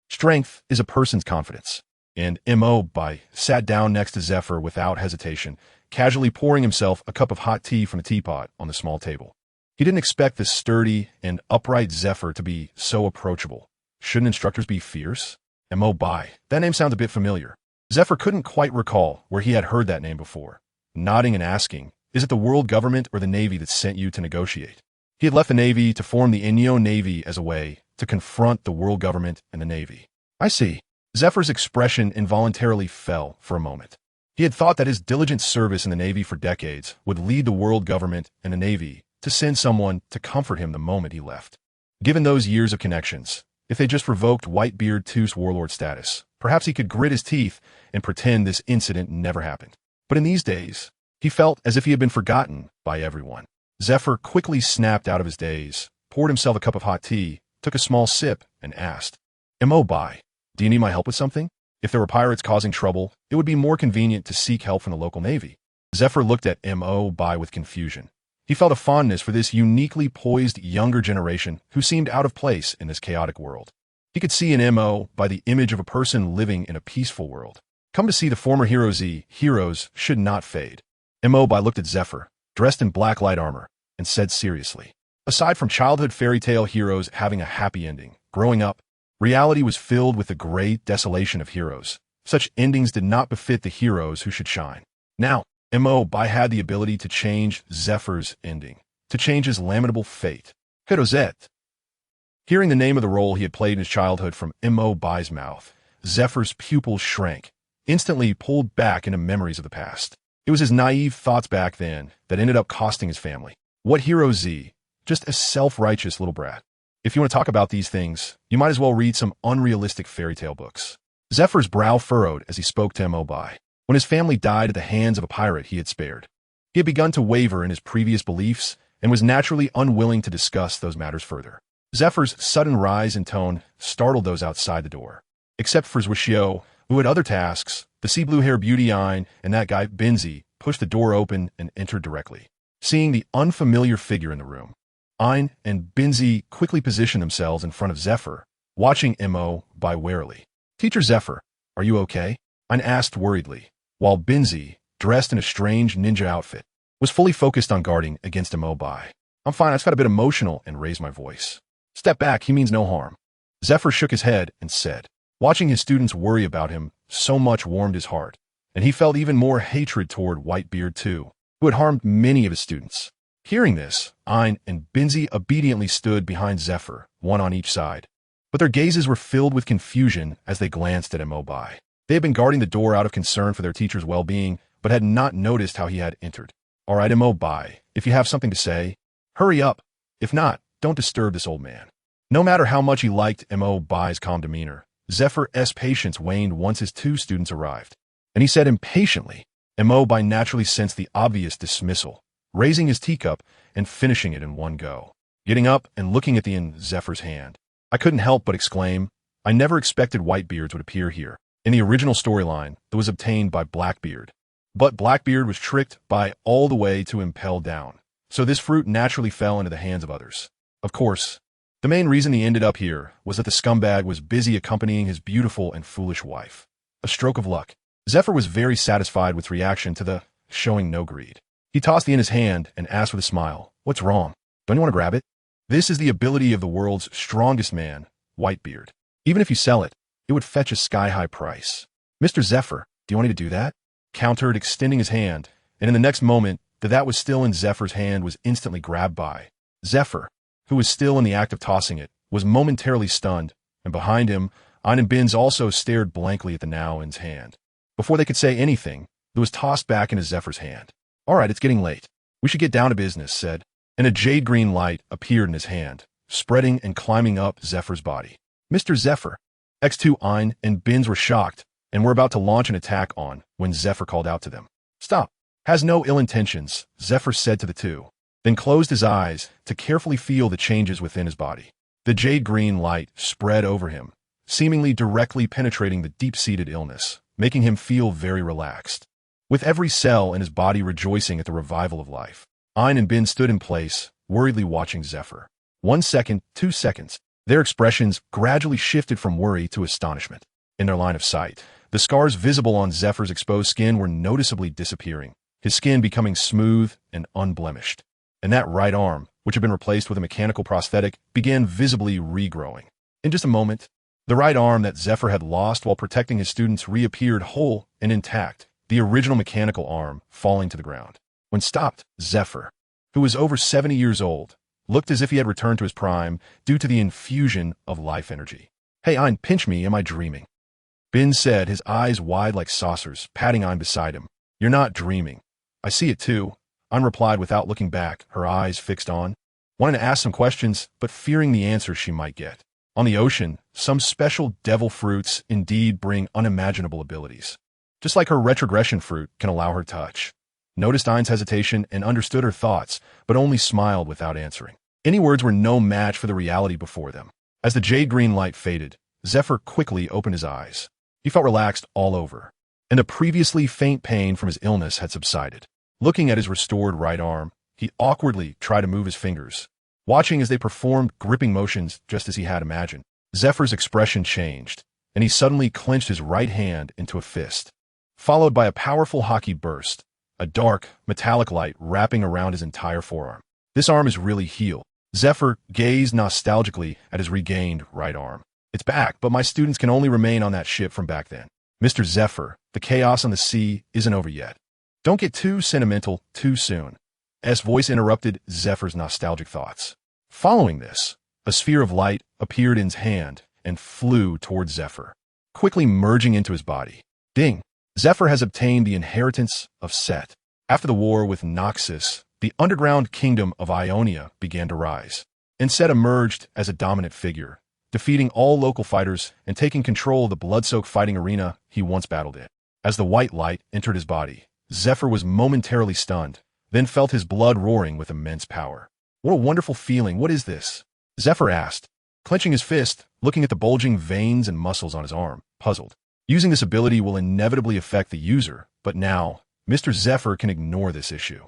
Strength is a person's confidence." And Mo sat down next to Zephyr without hesitation, casually pouring himself a cup of hot tea from a teapot on the small table. He didn't expect this sturdy and upright Zephyr to be so approachable. Shouldn't instructors be fierce? Mo. That name sounds a bit familiar. Zephyr couldn't quite recall where he had heard that name before, nodding and asking, "Is it the world government or the Navy that sent you to negotiate?" He had left the Navy to form the Enel Navy as a way to confront the world government and the Navy. "I see." Zephyr's expression involuntarily fell for a moment. He had thought that his diligent service in the Navy for decades would lead the world government and the Navy to send someone to comfort him the moment he left. Given those years of connections, if they just revoked Whitebeard II's warlord status, perhaps he could grit his teeth and pretend this incident never happened. But in these days, he felt as if he had been forgotten by everyone. Zephyr quickly snapped out of his daze, poured himself a cup of hot tea, took a small sip, and asked, "Mo. Do you need my help with something? If there were pirates causing trouble, it would be more convenient to seek help from the local Navy." Zephyr looked at Mo. with confusion. He felt a fondness for this uniquely poised younger generation who seemed out of place in this chaotic world. He could see in Mo. the image of a person living in a peaceful world. Come to see the former heroes should not fade. Mo. looked at Zephyr, dressed in black light armor, and said seriously, "Aside from childhood fairy tale heroes having a happy ending, growing up, reality was filled with the great desolation of heroes. Such endings did not befit the heroes who should shine. Now, Mo. had the ability to change Zephyr's ending, to change his lamentable fate. Crocodile." Hearing the name of the role he had played in his childhood from Mo's mouth, Zephyr's pupils shrank, instantly pulled back into memories of the past. It was his naive thoughts back then that ended up costing his family. What hero Z? Just a self-righteous little brat. If you want to talk about these things, you might as well read some unrealistic fairy tale books. Zephyr's brow furrowed as he spoke to Mo. When his family died at the hands of a pirate he had spared, he had begun to waver in his previous beliefs and was naturally unwilling to discuss those matters further. Zephyr's sudden rise in tone startled those outside the door. Except for Zwishio, who had other tasks, the sea blue-haired beauty Ein and that guy Benzi pushed the door open and entered directly. Seeing the unfamiliar figure in the room, Ein and Benzi quickly positioned themselves in front of Zephyr, watching Mo. warily. "Teacher Zephyr, are you okay?" Ein asked worriedly, while Benzi, dressed in a strange ninja outfit, was fully focused on guarding against Mo. "I'm fine, I just got a bit emotional," and raised my voice. "Step back, he means no harm." Zephyr shook his head and said, watching his students worry about him so much warmed his heart, and he felt even more hatred toward Whitebeard II, who had harmed many of his students. Hearing this, Ein and Benzi obediently stood behind Zephyr, one on each side, but their gazes were filled with confusion as they glanced at Mo. They had been guarding the door out of concern for their teacher's well-being, but had not noticed how he had entered. All right, Mo, bye. If you have something to say, hurry up. If not, don't disturb this old man. No matter how much he liked Mo Bai's calm demeanor, Zephyr's patience waned once his two students arrived. And he said impatiently, Mo Bai naturally sensed the obvious dismissal, raising his teacup and finishing it in one go. Getting up and looking at the in Zephyr's hand, I couldn't help but exclaim, I never expected Whitebeards would appear here. In the original storyline, that was obtained by Blackbeard. But Blackbeard was tricked by all the way to impel down, so this fruit naturally fell into the hands of others. Of course, the main reason he ended up here was that the scumbag was busy accompanying his beautiful and foolish wife. A stroke of luck. Zephyr was very satisfied with reaction to the showing no greed. He tossed the in his hand and asked with a smile, what's wrong? Don't you want to grab it? This is the ability of the world's strongest man, Whitebeard. Even if you sell it, it would fetch a sky-high price. Mr. Zephyr, do you want me to do that? Countered, extending his hand, and in the next moment, that was still in Zephyr's hand was instantly grabbed by. Zephyr, who was still in the act of tossing it, was momentarily stunned, and behind him, Ein and Binz also stared blankly at the now in's hand. Before they could say anything, it was tossed back into Zephyr's hand. All right, it's getting late. We should get down to business, said, and a jade-green light appeared in his hand, spreading and climbing up Zephyr's body. Mr. Zephyr. X2 Ein and Binz were shocked, and were about to launch an attack on when Zephyr called out to them. Stop. Has no ill intentions, Zephyr said to the two, then closed his eyes to carefully feel the changes within his body. The jade-green light spread over him, seemingly directly penetrating the deep-seated illness, making him feel very relaxed. With every cell in his body rejoicing at the revival of life, Ein and Binz stood in place, worriedly watching Zephyr. 1 second, 2 seconds. Their expressions gradually shifted from worry to astonishment. In their line of sight, the scars visible on Zephyr's exposed skin were noticeably disappearing, his skin becoming smooth and unblemished. And that right arm, which had been replaced with a mechanical prosthetic, began visibly regrowing. In just a moment, the right arm that Zephyr had lost while protecting his students reappeared whole and intact, the original mechanical arm falling to the ground. When stopped, Zephyr, who was over 70 years old, looked as if he had returned to his prime due to the infusion of life energy. Hey, Ein, pinch me, am I dreaming? Binz said, his eyes wide like saucers, patting Ein beside him. You're not dreaming. I see it too. Ein replied without looking back, her eyes fixed on, wanting to ask some questions, but fearing the answers she might get. On the ocean, some special devil fruits indeed bring unimaginable abilities. Just like her retrogression fruit can allow her touch. Noticed Ein's hesitation and understood her thoughts, but only smiled without answering. Any words were no match for the reality before them. As the jade-green light faded, Zephyr quickly opened his eyes. He felt relaxed all over, and the previously faint pain from his illness had subsided. Looking at his restored right arm, he awkwardly tried to move his fingers, watching as they performed gripping motions just as he had imagined. Zephyr's expression changed, and he suddenly clenched his right hand into a fist, followed by a powerful hockey burst, a dark, metallic light wrapping around his entire forearm. This arm is really healed. Zephyr gazed nostalgically at his regained right arm. It's back, but my students can only remain on that ship from back then. Mr. Zephyr, the chaos on the sea isn't over yet. Don't get too sentimental too soon. S voice interrupted Zephyr's nostalgic thoughts. Following this, a sphere of light appeared in his hand and flew towards Zephyr, quickly merging into his body. Ding! Zephyr has obtained the inheritance of Set. After the war with Noxus, the underground kingdom of Ionia began to rise, and Set emerged as a dominant figure, defeating all local fighters and taking control of the blood-soaked fighting arena he once battled in. As the white light entered his body, Zephyr was momentarily stunned, then felt his blood roaring with immense power. What a wonderful feeling, what is this? Zephyr asked, clenching his fist, looking at the bulging veins and muscles on his arm, puzzled. Using this ability will inevitably affect the user, but now, Mr. Zephyr can ignore this issue.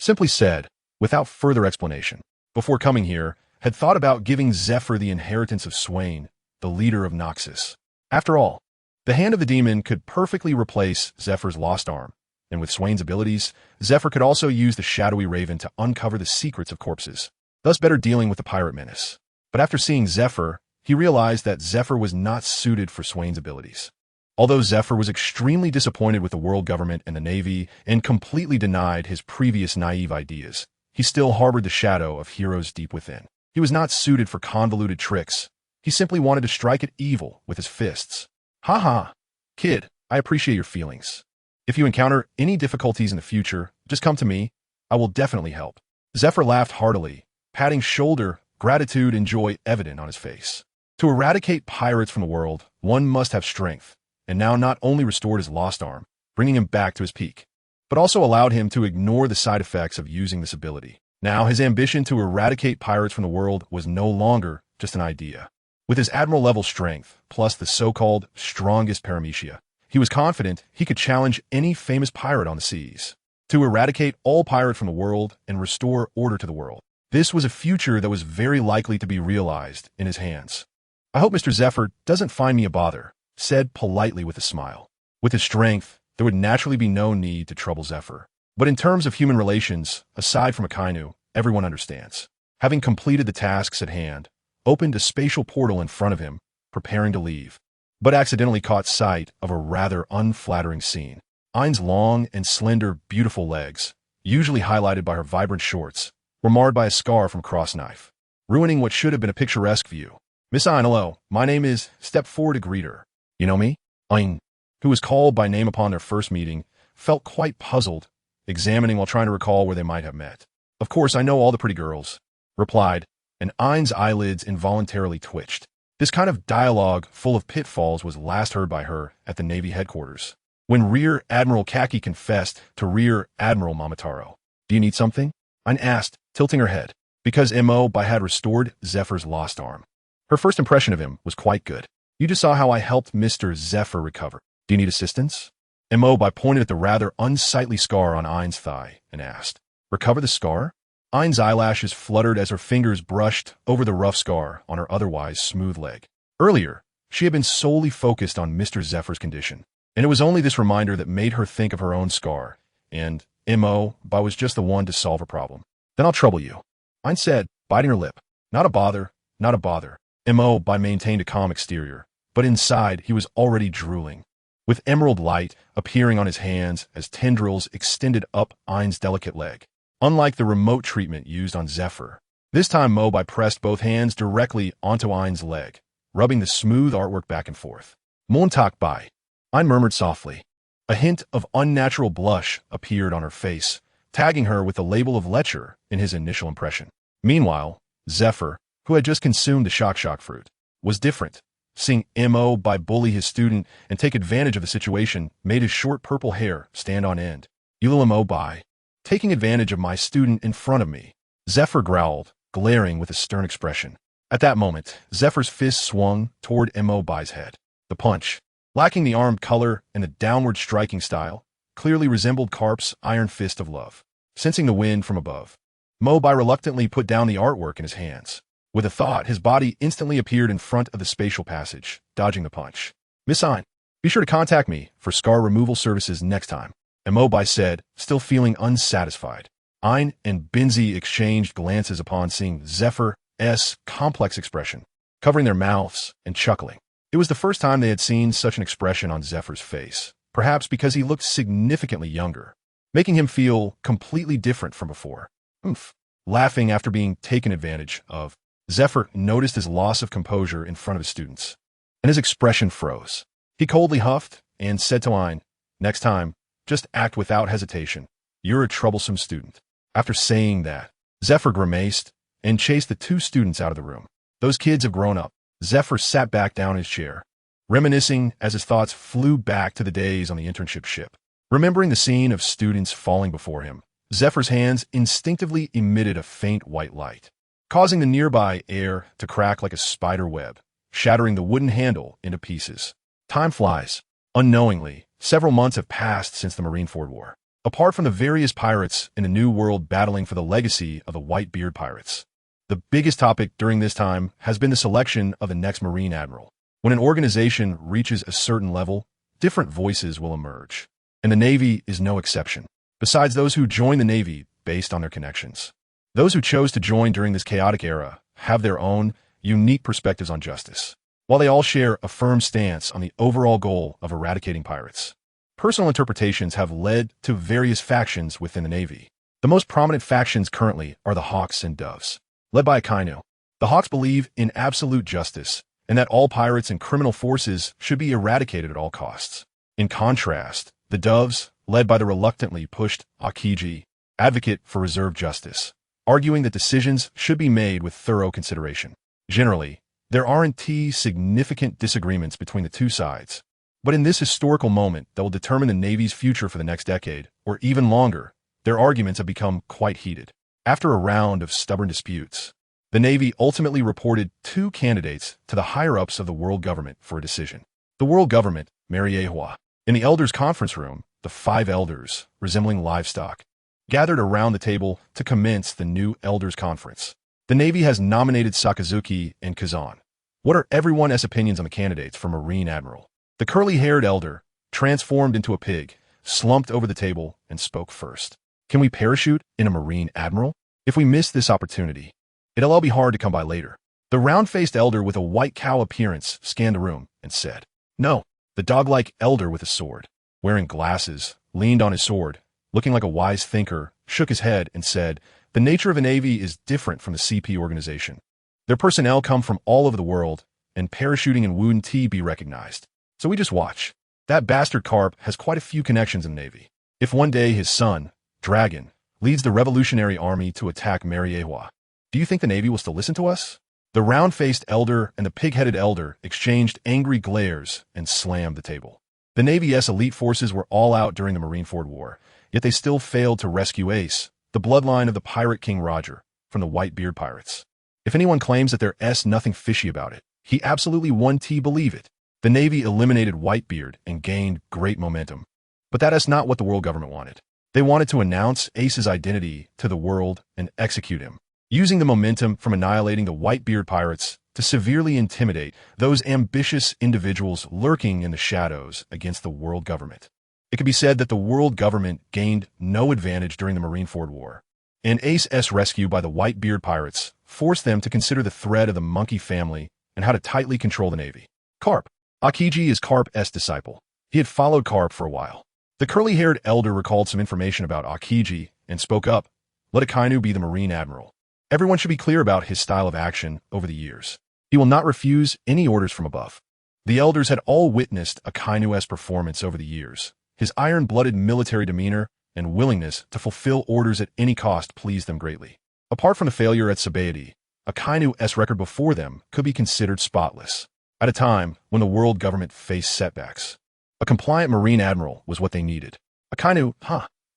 Simply said, without further explanation, before coming here, had thought about giving Zephyr the inheritance of Swain, the leader of Noxus. After all, the hand of the demon could perfectly replace Zephyr's lost arm, and with Swain's abilities, Zephyr could also use the shadowy raven to uncover the secrets of corpses, thus better dealing with the pirate menace. But after seeing Zephyr, he realized that Zephyr was not suited for Swain's abilities. Although Zephyr was extremely disappointed with the world government and the Navy and completely denied his previous naive ideas, he still harbored the shadow of heroes deep within. He was not suited for convoluted tricks. He simply wanted to strike at evil with his fists. Ha ha! Kid, I appreciate your feelings. If you encounter any difficulties in the future, just come to me. I will definitely help. Zephyr laughed heartily, patting shoulder, gratitude and joy evident on his face. To eradicate pirates from the world, one must have strength, and now not only restored his lost arm, bringing him back to his peak, but also allowed him to ignore the side effects of using this ability. Now, his ambition to eradicate pirates from the world was no longer just an idea. With his admiral-level strength, plus the so-called strongest paramecia, he was confident he could challenge any famous pirate on the seas. To eradicate all pirates from the world and restore order to the world. This was a future that was very likely to be realized in his hands. I hope Mr. Zephyr doesn't find me a bother, said politely with a smile. With his strength, there would naturally be no need to trouble Zephyr. But in terms of human relations, aside from Akainu, everyone understands. Having completed the tasks at hand, opened a spatial portal in front of him, preparing to leave, but accidentally caught sight of a rather unflattering scene. Ain's long and slender, beautiful legs, usually highlighted by her vibrant shorts, were marred by a scar from a cross knife, ruining what should have been a picturesque view. Miss Ain, hello, my name is, stepped forward to greet her. You know me? Ain, who was called by name upon their first meeting, felt quite puzzled, examining while trying to recall where they might have met. Of course, I know all the pretty girls, replied, and Ain's eyelids involuntarily twitched. This kind of dialogue, full of pitfalls, was last heard by her at the Navy headquarters, when Rear Admiral Kaki confessed to Rear Admiral Momotaro. Do you need something? Ain asked, tilting her head, because Mo-Bai had restored Zephyr's lost arm. Her first impression of him was quite good. You just saw how I helped Mr. Zephyr recover. Do you need assistance? Mo-Bai pointed at the rather unsightly scar on Ain's thigh and asked, Recover the scar? Ain's eyelashes fluttered as her fingers brushed over the rough scar on her otherwise smooth leg. Earlier, she had been solely focused on Mr. Zephyr's condition, and it was only this reminder that made her think of her own scar, and Mo-Bai was just the one to solve her problem. Then I'll trouble you, Ain said, biting her lip. Not a bother, not a bother. Mo-Bai maintained a calm exterior, but inside he was already drooling, with emerald light appearing on his hands as tendrils extended up Ain's delicate leg. Unlike the remote treatment used on Zephyr, this time Mo-Bai pressed both hands directly onto Ain's leg, rubbing the smooth artwork back and forth. Montak Bai, Ain murmured softly. A hint of unnatural blush appeared on her face, tagging her with the label of lecher in his initial impression. Meanwhile, Zephyr, who had just consumed the shock fruit, was different. Seeing Mo-Bai bully his student and take advantage of the situation made his short purple hair stand on end. Ulila Mo-Bai, taking advantage of my student in front of me, Zephyr growled, glaring with a stern expression. At that moment, Zephyr's fist swung toward Mo-Bai's head. The punch, lacking the armed color and the downward striking style, clearly resembled Karp's iron fist of love. Sensing the wind from above, Mo-Bai reluctantly put down the artwork in his hands. With a thought, his body instantly appeared in front of the spatial passage, dodging the punch. Miss Ain, be sure to contact me for scar removal services next time, Mo-Bai said, still feeling unsatisfied. Ain and Binzi exchanged glances upon seeing Zephyr's complex expression, covering their mouths and chuckling. It was the first time they had seen such an expression on Zephyr's face, perhaps because he looked significantly younger, making him feel completely different from before. Oomph. Laughing after being taken advantage of, Zephyr noticed his loss of composure in front of his students, and his expression froze. He coldly huffed and said to Ain, Next time, just act without hesitation. You're a troublesome student. After saying that, Zephyr grimaced and chased the two students out of the room. Those kids have grown up. Zephyr sat back down in his chair, reminiscing as his thoughts flew back to the days on the internship ship. Remembering the scene of students falling before him, Zephyr's hands instinctively emitted a faint white light, causing the nearby air to crack like a spider web, shattering the wooden handle into pieces. Time flies. Unknowingly, several months have passed since the Marineford War. Apart from the various pirates in the New World battling for the legacy of the White-Beard pirates, the biggest topic during this time has been the selection of the next Marine Admiral. When an organization reaches a certain level, different voices will emerge, and the Navy is no exception. Besides those who join the Navy based on their connections, those who chose to join during this chaotic era have their own unique perspectives on justice. While they all share a firm stance on the overall goal of eradicating pirates, personal interpretations have led to various factions within the Navy. The most prominent factions currently are the Hawks and Doves, led by Akainu. The Hawks believe in absolute justice and that all pirates and criminal forces should be eradicated at all costs. In contrast, the Doves, led by the reluctantly pushed Akiji, advocate for reserve justice, arguing that decisions should be made with thorough consideration. Generally, there aren't significant disagreements between the two sides. But in this historical moment that will determine the Navy's future for the next decade, or even longer, their arguments have become quite heated. After a round of stubborn disputes, the Navy ultimately reported 2 candidates to the higher-ups of the world government for a decision. The world government, Mariehua. In the elders' conference room, the 5 elders, resembling livestock, gathered around the table to commence the new elders' conference. The Navy has nominated Sakazuki and Kazan. What are everyone's opinions on the candidates for Marine Admiral? The curly-haired elder, transformed into a pig, slumped over the table and spoke first. Can we parachute in a Marine Admiral? If we miss this opportunity, it'll all be hard to come by later. The round-faced elder with a white cow appearance scanned the room and said, No. The dog-like elder with a sword, wearing glasses, leaned on his sword, looking like a wise thinker, shook his head and said, The nature of the Navy is different from the CP organization. Their personnel come from all over the world, and parachuting and wouldn't be recognized. So we just watch. That bastard Carp has quite a few connections in the Navy. If one day his son, Dragon, leads the Revolutionary Army to attack Mariehua, do you think the Navy will still listen to us? The round-faced elder and the pig-headed elder exchanged angry glares and slammed the table. The Navy's elite forces were all out during the Marineford War, yet they still failed to rescue Ace, the bloodline of the pirate King Roger, from the Whitebeard pirates. If anyone claims that there's nothing fishy about it, he absolutely won't believe it. The Navy eliminated Whitebeard and gained great momentum. But that is not what the world government wanted. They wanted to announce Ace's identity to the world and execute him, using the momentum from annihilating the Whitebeard pirates to severely intimidate those ambitious individuals lurking in the shadows against the world government. It could be said that the world government gained no advantage during the Marineford War, and Ace's rescue by the Whitebeard pirates forced them to consider the threat of the monkey family and how to tightly control the Navy. Carp. Akiji is Carp's disciple. He had followed Carp for a while. The curly-haired elder recalled some information about Akiji and spoke up, Let Akainu be the Marine Admiral. Everyone should be clear about his style of action over the years. He will not refuse any orders from above. The elders had all witnessed Akainu's performance over the years. His iron-blooded military demeanor and willingness to fulfill orders at any cost pleased them greatly. Apart from the failure at Sabaody, Akainu's record before them could be considered spotless. At a time when the world government faced setbacks, a compliant Marine Admiral was what they needed. Akainu,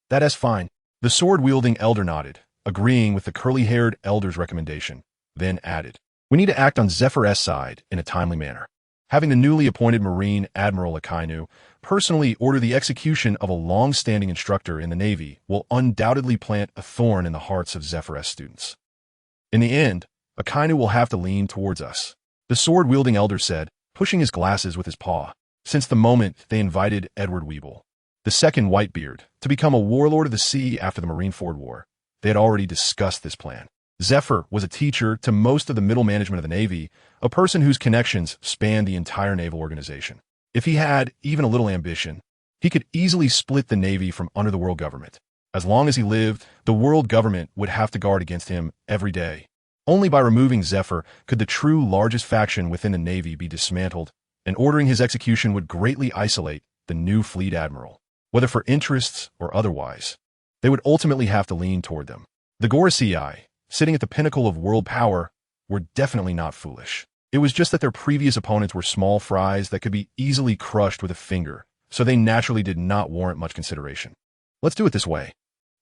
that's fine. The sword-wielding elder nodded, agreeing with the curly-haired elder's recommendation, then added, We need to act on Zephyr's side in a timely manner. Having the newly appointed Marine Admiral Akainu personally order the execution of a long-standing instructor in the Navy will undoubtedly plant a thorn in the hearts of Zephyr's students. In the end, Akainu will have to lean towards us, the sword-wielding elder said, pushing his glasses with his paw. Since the moment they invited Edward Weeble, the second Whitebeard, to become a warlord of the sea after the Marineford War, they had already discussed this plan. Zephyr was a teacher to most of the middle management of the Navy, a person whose connections spanned the entire naval organization. If he had even a little ambition, he could easily split the Navy from under the world government. As long as he lived, the world government would have to guard against him every day. Only by removing Zephyr could the true largest faction within the Navy be dismantled, and ordering his execution would greatly isolate the new fleet admiral. Whether for interests or otherwise, they would ultimately have to lean toward them. The Gorosei, sitting at the pinnacle of world power, were definitely not foolish. It was just that their previous opponents were small fries that could be easily crushed with a finger, so they naturally did not warrant much consideration. Let's do it this way.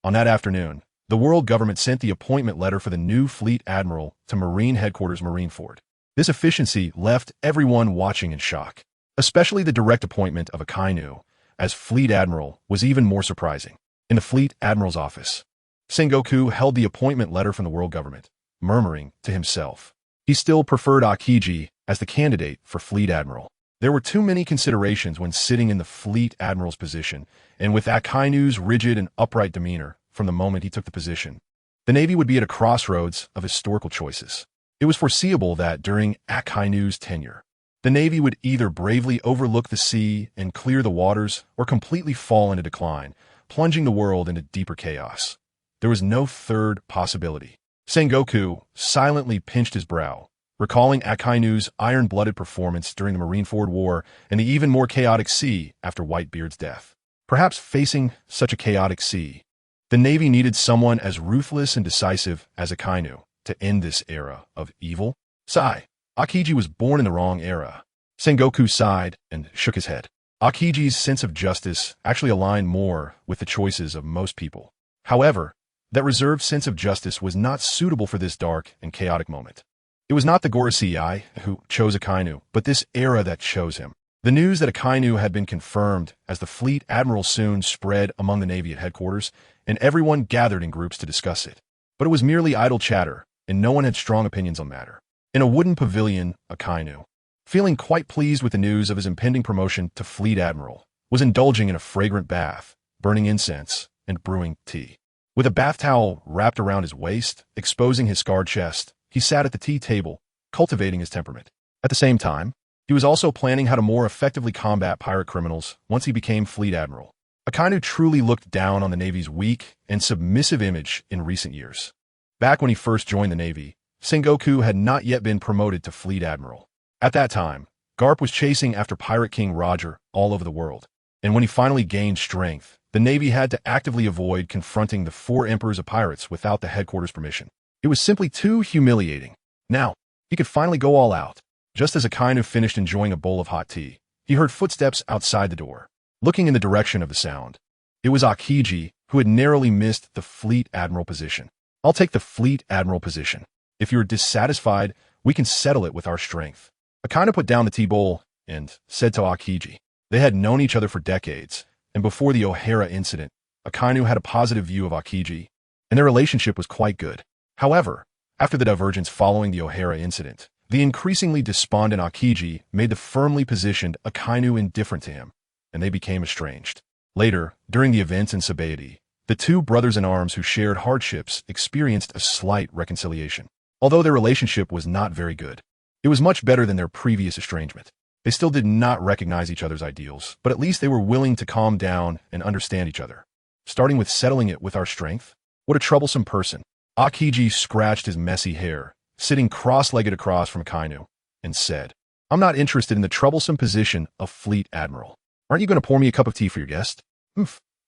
On that afternoon, the world government sent the appointment letter for the new fleet admiral to Marine Headquarters Marineford. This efficiency left everyone watching in shock. Especially the direct appointment of Akainu as fleet admiral was even more surprising. In the fleet admiral's office, Sengoku held the appointment letter from the world government, murmuring to himself. He still preferred Akiji as the candidate for fleet admiral. There were too many considerations when sitting in the fleet admiral's position, and with Akainu's rigid and upright demeanor from the moment he took the position, the Navy would be at a crossroads of historical choices. It was foreseeable that during Akainu's tenure, the Navy would either bravely overlook the sea and clear the waters or completely fall into decline, plunging the world into deeper chaos. There was no third possibility. Sengoku silently pinched his brow, recalling Akainu's iron-blooded performance during the Marineford War and the even more chaotic sea after Whitebeard's death. Perhaps facing such a chaotic sea, the Navy needed someone as ruthless and decisive as Akainu to end this era of evil. Sigh. Akiji was born in the wrong era. Sengoku sighed and shook his head. Akiji's sense of justice actually aligned more with the choices of most people. However, that reserved sense of justice was not suitable for this dark and chaotic moment. It was not the Gorosei who chose Akainu, but this era that chose him. The news that Akainu had been confirmed as the fleet admiral soon spread among the Navy at headquarters, and everyone gathered in groups to discuss it. But it was merely idle chatter, and no one had strong opinions on the matter. In a wooden pavilion, Akainu, feeling quite pleased with the news of his impending promotion to fleet admiral, was indulging in a fragrant bath, burning incense, and brewing tea. With a bath towel wrapped around his waist, exposing his scarred chest, he sat at the tea table, cultivating his temperament. At the same time, he was also planning how to more effectively combat pirate criminals once he became fleet admiral. Akainu truly looked down on the Navy's weak and submissive image in recent years. Back when he first joined the Navy, Sengoku had not yet been promoted to fleet admiral. At that time, Garp was chasing after Pirate King Roger all over the world, and when he finally gained strength, the Navy had to actively avoid confronting the 4 emperors of pirates without the headquarters' permission. It was simply too humiliating. Now, he could finally go all out. Just as Akainu finished enjoying a bowl of hot tea, he heard footsteps outside the door. Looking in the direction of the sound, it was Akiji, who had narrowly missed the fleet admiral position. I'll take the fleet admiral position. If you're dissatisfied, we can settle it with our strength. Akainu put down the tea bowl and said to Akiji. They had known each other for decades, and before the O'Hara incident, Akainu had a positive view of Akiji, and their relationship was quite good. However, after the divergence following the O'Hara incident, the increasingly despondent Akiji made the firmly positioned Akainu indifferent to him, and they became estranged. Later, during the events in Sabaody, the 2 brothers-in-arms who shared hardships experienced a slight reconciliation. Although their relationship was not very good, it was much better than their previous estrangement. They still did not recognize each other's ideals, but at least they were willing to calm down and understand each other. Starting with settling it with our strength? What a troublesome person. Akiji scratched his messy hair, sitting cross-legged across from Akainu, and said, I'm not interested in the troublesome position of fleet admiral. Aren't you going to pour me a cup of tea for your guest?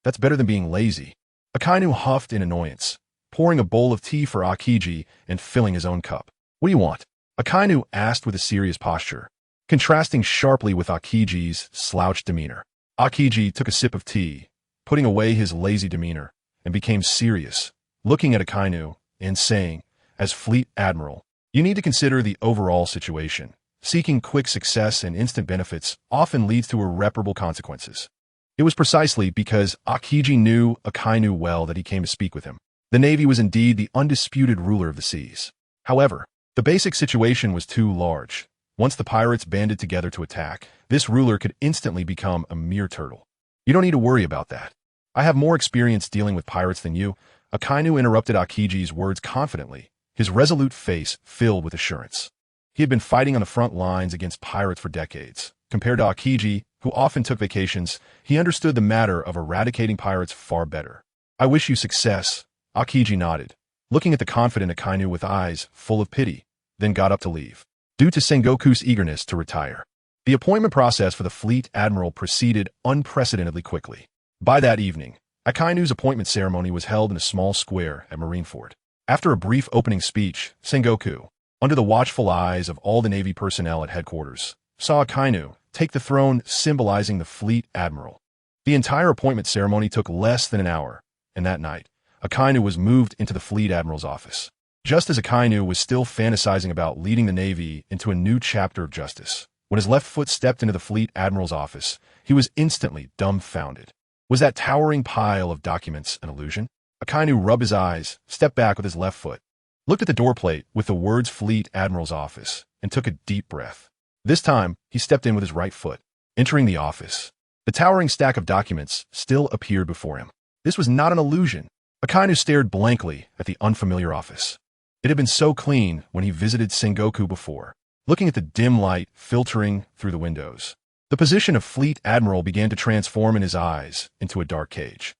That's better than being lazy. Akainu huffed in annoyance, pouring a bowl of tea for Akiji and filling his own cup. What do you want? Akainu asked with a serious posture, contrasting sharply with Akiji's slouched demeanor. Akiji took a sip of tea, putting away his lazy demeanor, and became serious, looking at Akainu and saying, as fleet admiral, you need to consider the overall situation. Seeking quick success and instant benefits often leads to irreparable consequences. It was precisely because Akiji knew Akainu well that he came to speak with him. The Navy was indeed the undisputed ruler of the seas. However, the basic situation was too large. Once the pirates banded together to attack, this ruler could instantly become a mere turtle. You don't need to worry about that. I have more experience dealing with pirates than you. Akainu interrupted Akiji's words confidently, his resolute face filled with assurance. He had been fighting on the front lines against pirates for decades. Compared to Akiji, who often took vacations, he understood the matter of eradicating pirates far better. I wish you success, Akiji nodded, looking at the confident Akainu with eyes full of pity, then got up to leave. Due to Sengoku's eagerness to retire, the appointment process for the fleet admiral proceeded unprecedentedly quickly. By that evening, Akainu's appointment ceremony was held in a small square at Marineford. After a brief opening speech, Sengoku, under the watchful eyes of all the Navy personnel at headquarters, saw Akainu take the throne symbolizing the fleet admiral. The entire appointment ceremony took less than an hour, and that night, Akainu was moved into the fleet admiral's office. Just as Akainu was still fantasizing about leading the Navy into a new chapter of justice, when his left foot stepped into the fleet admiral's office, he was instantly dumbfounded. Was that towering pile of documents an illusion? Akainu rubbed his eyes, stepped back with his left foot, looked at the doorplate with the words Fleet Admiral's Office, and took a deep breath. This time, he stepped in with his right foot. Entering the office, the towering stack of documents still appeared before him. This was not an illusion. Akainu stared blankly at the unfamiliar office. It had been so clean when he visited Sengoku before, looking at the dim light filtering through the windows. The position of Fleet Admiral began to transform in his eyes into a dark cage.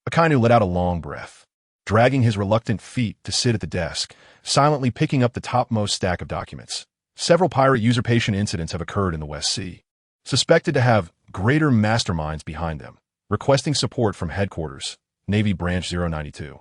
Akainu let out a long breath, dragging his reluctant feet to sit at the desk, silently picking up the topmost stack of documents. Several pirate usurpation incidents have occurred in the West Sea, suspected to have greater masterminds behind them. requesting support from headquarters, Navy Branch 092.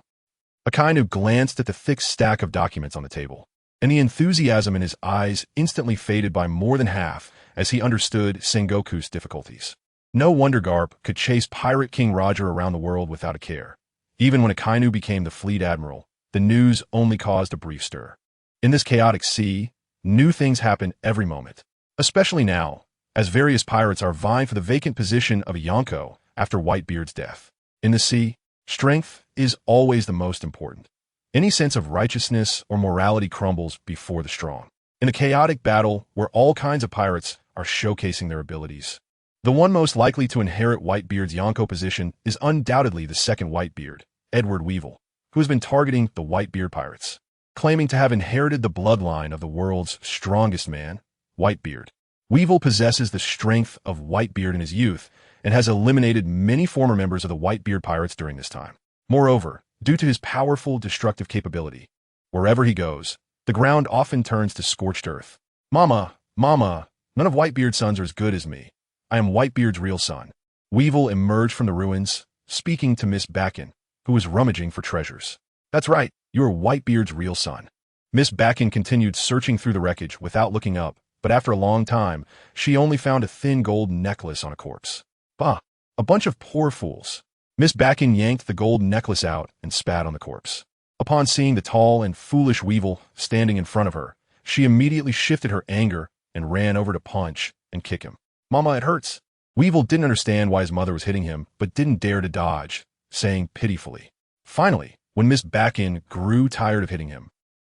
Akainu glanced at the thick stack of documents on the table, and the enthusiasm in his eyes instantly faded by more than half as he understood Sengoku's difficulties. No wonder Garp could chase Pirate King Roger around the world without a care. Even when Akainu became the fleet admiral, the news only caused a brief stir. In this chaotic sea, new things happen every moment, especially now, as various pirates are vying for the vacant position of a Yonko after Whitebeard's death. In the sea, strength is always the most important. Any sense of righteousness or morality crumbles before the strong. In a chaotic battle where all kinds of pirates are showcasing their abilities, the one most likely to inherit Whitebeard's Yonko position is undoubtedly the second Whitebeard, Edward Weevil, who has been targeting the Whitebeard pirates, claiming to have inherited the bloodline of the world's strongest man, Whitebeard. Weevil possesses the strength of Whitebeard in his youth and has eliminated many former members of the Whitebeard pirates during this time. Moreover, due to his powerful destructive capability, wherever he goes, the ground often turns to scorched earth. Mama, none of Whitebeard's sons are as good as me. I am Whitebeard's real son. Weevil emerged from the ruins, speaking to Miss Bakken, who was rummaging for treasures. That's right, you are Whitebeard's real son. Miss Bakken continued searching through the wreckage without looking up, but after a long time, she only found a thin gold necklace on a corpse. Bah, a bunch of poor fools. Miss Bakken yanked the gold necklace out and spat on the corpse. Upon seeing the tall and foolish Weevil standing in front of her, she immediately shifted her anger and ran over to punch and kick him. Mama, it hurts. Weevil didn't understand why his mother was hitting him, but didn't dare to dodge, saying pitifully. Finally, when Miss Bakken grew tired of hitting him,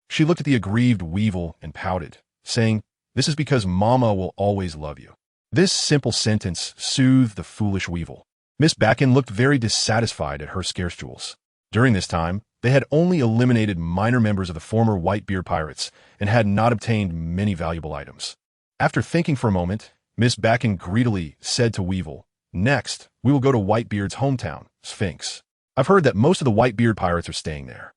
she looked at the aggrieved Weevil and pouted, saying, "This is because Mama will always love you." This simple sentence soothed the foolish Weevil. Miss Bakken looked very dissatisfied at her scarce jewels. During this time, they had only eliminated minor members of the former Whitebeard pirates and had not obtained many valuable items. After thinking for a moment, Miss Bakken greedily said to Weevil, "Next, we will go to Whitebeard's hometown, Sphinx. I've heard that most of the Whitebeard pirates are staying there.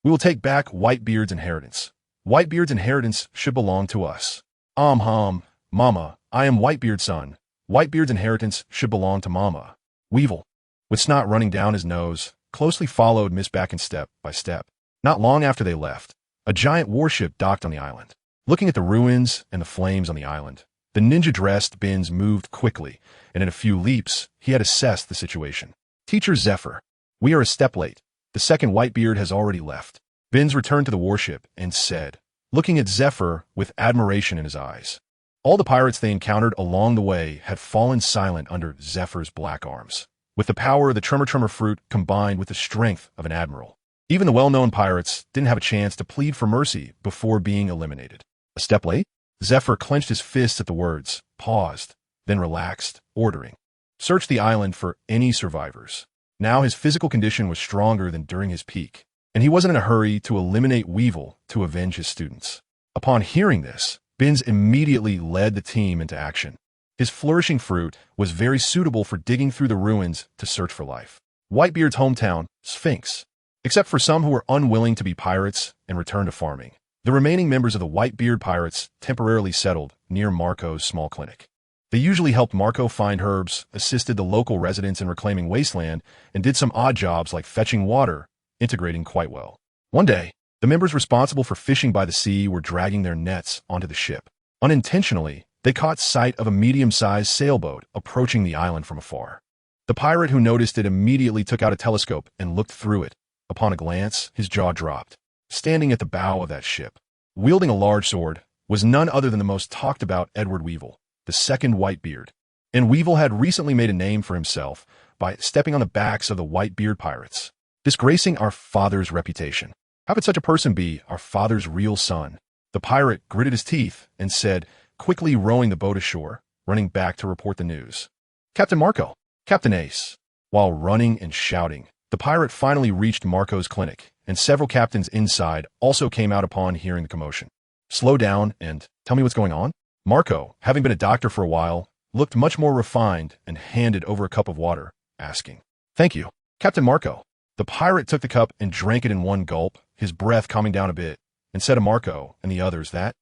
We will take back Whitebeard's inheritance. Whitebeard's inheritance should belong to us." Mama, I am Whitebeard's son. Whitebeard's inheritance should belong to Mama. Weevil, with snot running down his nose, closely followed Miss Bakken step by step. Not long after they left, a giant warship docked on the island. Looking at the ruins and the flames on the island, the ninja-dressed Binz moved quickly, and in a few leaps, he had assessed the situation. "Teacher Zephyr, we are a step late. The second Whitebeard has already left." Binz returned to the warship and said, looking at Zephyr with admiration in his eyes. All the pirates they encountered along the way had fallen silent under Zephyr's black arms, with the power of the Tremor fruit combined with the strength of an admiral. Even the well-known pirates didn't have a chance to plead for mercy before being eliminated. A step late? Zephyr clenched his fists at the words, paused, then relaxed, ordering, "Search the island for any survivors." Now his physical condition was stronger than during his peak, and he wasn't in a hurry to eliminate Weevil to avenge his students. Upon hearing this, Binz immediately led the team into action. His flourishing fruit was very suitable for digging through the ruins to search for life. Whitebeard's hometown, Sphinx. Except for some who were unwilling to be pirates and return to farming, the remaining members of the Whitebeard pirates temporarily settled near Marco's small clinic. They usually helped Marco find herbs, assisted the local residents in reclaiming wasteland, and did some odd jobs like fetching water, integrating quite well. One day, the members responsible for fishing by the sea were dragging their nets onto the ship. Unintentionally, they caught sight of a medium-sized sailboat approaching the island from afar. The pirate who noticed it immediately took out a telescope and looked through it. Upon a glance, his jaw dropped. Standing at the bow of that ship, wielding a large sword, was none other than the most talked-about Edward Weevil, the second Whitebeard. And Weevil had recently made a name for himself by stepping on the backs of the Whitebeard pirates, disgracing our father's reputation. How could such a person be our father's real son? The pirate gritted his teeth and said, quickly rowing the boat ashore, running back to report the news. "Captain Marco, Captain Ace." While running and shouting, the pirate finally reached Marco's clinic, and several captains inside also came out upon hearing the commotion. "Slow down and tell me what's going on." Marco, having been a doctor for a while, looked much more refined and handed over a cup of water, asking, "Thank you, Captain Marco." The pirate took the cup and drank it in one gulp, his breath calming down a bit, and said to Marco and the others that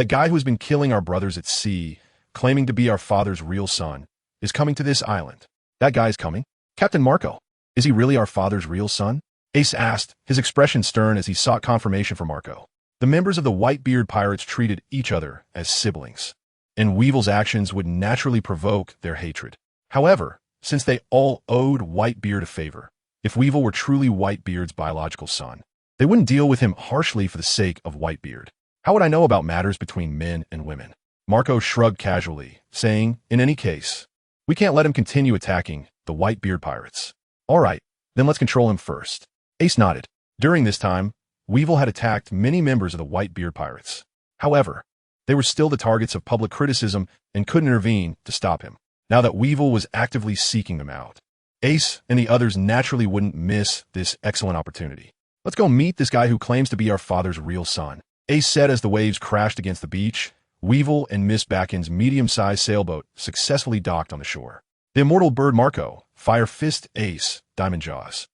guy who's been killing our brothers at sea, claiming to be our father's real son, is coming to this island. That guy's coming? Captain Marco, is he really our father's real son? Ace asked, his expression stern as he sought confirmation from Marco. The members of the Whitebeard pirates treated each other as siblings, and Weevil's actions would naturally provoke their hatred. However, since they all owed Whitebeard a favor, if Weevil were truly Whitebeard's biological son, they wouldn't deal with him harshly for the sake of Whitebeard. How would I know about matters between men and women? Marco shrugged casually, saying, in any case, we can't let him continue attacking the Whitebeard pirates. All right, then let's control him first. Ace nodded. During this time, Weevil had attacked many members of the Whitebeard pirates. However, they were still the targets of public criticism and couldn't intervene to stop him. Now that Weevil was actively seeking them out, Ace and the others naturally wouldn't miss this excellent opportunity. Let's go meet this guy who claims to be our father's real son, Ace said as the waves crashed against the beach. Weevil and Miss Backen's medium-sized sailboat successfully docked on the shore. The immortal bird Marco, Fire Fist, Ace, Diamond Jaws.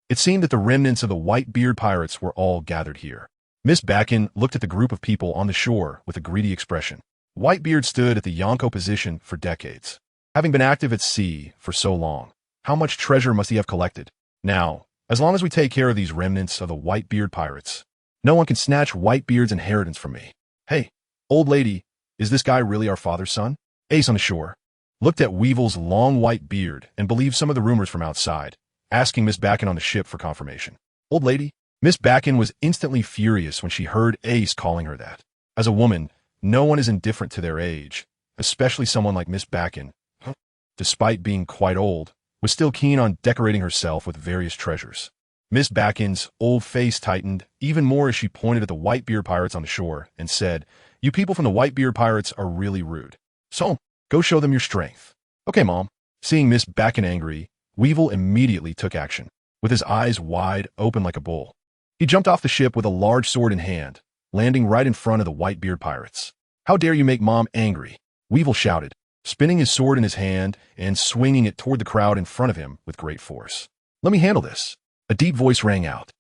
It seemed that the remnants of the Whitebeard pirates were all gathered here. Miss Backen looked at the group of people on the shore with a greedy expression. Whitebeard stood at the Yonko position for decades. Having been active at sea for so long, how much treasure must he have collected? Now, as long as we take care of these remnants of the Whitebeard pirates, no one can snatch Whitebeard's inheritance from me. Hey, old lady, is this guy really our father's son? Ace on the shore looked at Weevil's long white beard and believed some of the rumors from outside, asking Miss Backen on the ship for confirmation. Old lady? Miss Backen was instantly furious when she heard Ace calling her that. As a woman, no one is indifferent to their age, especially someone like Miss Backen, who, despite being quite old, was still keen on decorating herself with various treasures. Miss Backen's old face tightened even more as she pointed at the Whitebeard pirates on the shore and said, "You people from the Whitebeard pirates are really rude. So, go show them your strength." "Okay, Mom." Seeing Miss Backen angry, Weevil immediately took action. With his eyes wide open like a bull, he jumped off the ship with a large sword in hand, landing right in front of the Whitebeard pirates. "How dare you make Mom angry?" Weevil shouted, spinning his sword in his hand and swinging it toward the crowd in front of him with great force. "Let me handle this." A deep voice rang out.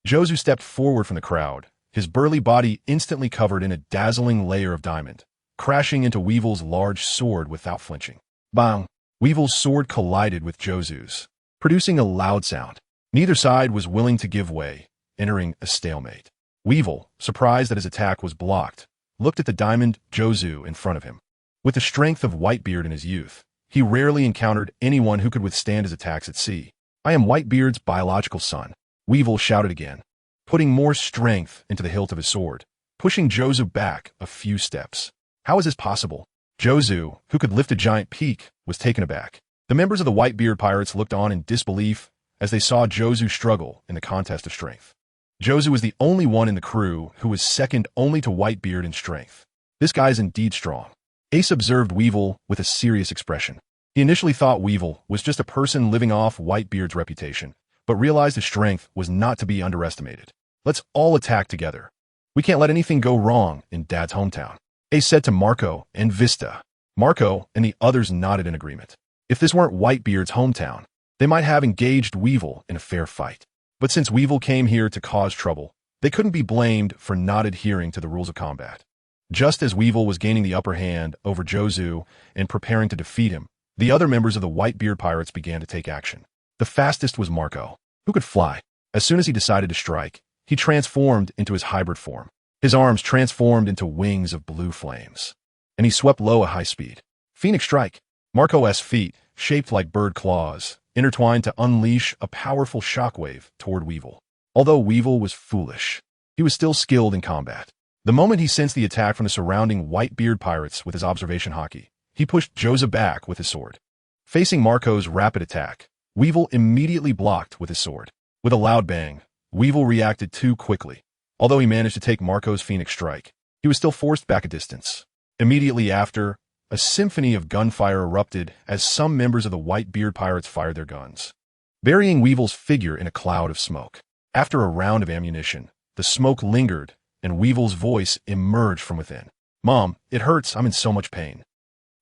Jozu stepped forward from the crowd, his burly body instantly covered in a dazzling layer of diamond, crashing into Weevil's large sword without flinching. Bang! Weevil's sword collided with Jozu's, producing a loud sound. Neither side was willing to give way, entering a stalemate. Weevil, surprised that his attack was blocked, looked at the diamond Jozu in front of him. With the strength of Whitebeard in his youth, he rarely encountered anyone who could withstand his attacks at sea. "I am Whitebeard's biological son," Weevil shouted again, putting more strength into the hilt of his sword, pushing Jozu back a few steps. How is this possible? Jozu, who could lift a giant peak, was taken aback. The members of the Whitebeard pirates looked on in disbelief as they saw Jozu struggle in the contest of strength. Jozu was the only one in the crew who was second only to Whitebeard in strength. This guy is indeed strong. Ace observed Weevil with a serious expression. He initially thought Weevil was just a person living off Whitebeard's reputation, but realized his strength was not to be underestimated. "Let's all attack together. We can't let anything go wrong in Dad's hometown," Ace said to Marco and Vista. Marco and the others nodded in agreement. If this weren't Whitebeard's hometown, they might have engaged Weevil in a fair fight. But since Weevil came here to cause trouble, they couldn't be blamed for not adhering to the rules of combat. Just as Weevil was gaining the upper hand over Jozu and preparing to defeat him, the other members of the Whitebeard pirates began to take action. The fastest was Marco, who could fly. As soon as he decided to strike, he transformed into his hybrid form. His arms transformed into wings of blue flames, and he swept low at high speed. Phoenix Strike. Marco's feet, shaped like bird claws, intertwined to unleash a powerful shockwave toward Weevil. Although Weevil was foolish, he was still skilled in combat. The moment he sensed the attack from the surrounding Whitebeard pirates with his observation hockey, he pushed Jozu back with his sword. Facing Marco's rapid attack, Weevil immediately blocked with his sword. With a loud bang, Weevil reacted too quickly. Although he managed to take Marco's Phoenix Strike, he was still forced back a distance. Immediately after, a symphony of gunfire erupted as some members of the Whitebeard pirates fired their guns, burying Weevil's figure in a cloud of smoke. After a round of ammunition, the smoke lingered, and Weevil's voice emerged from within. "Mom, it hurts. I'm in so much pain."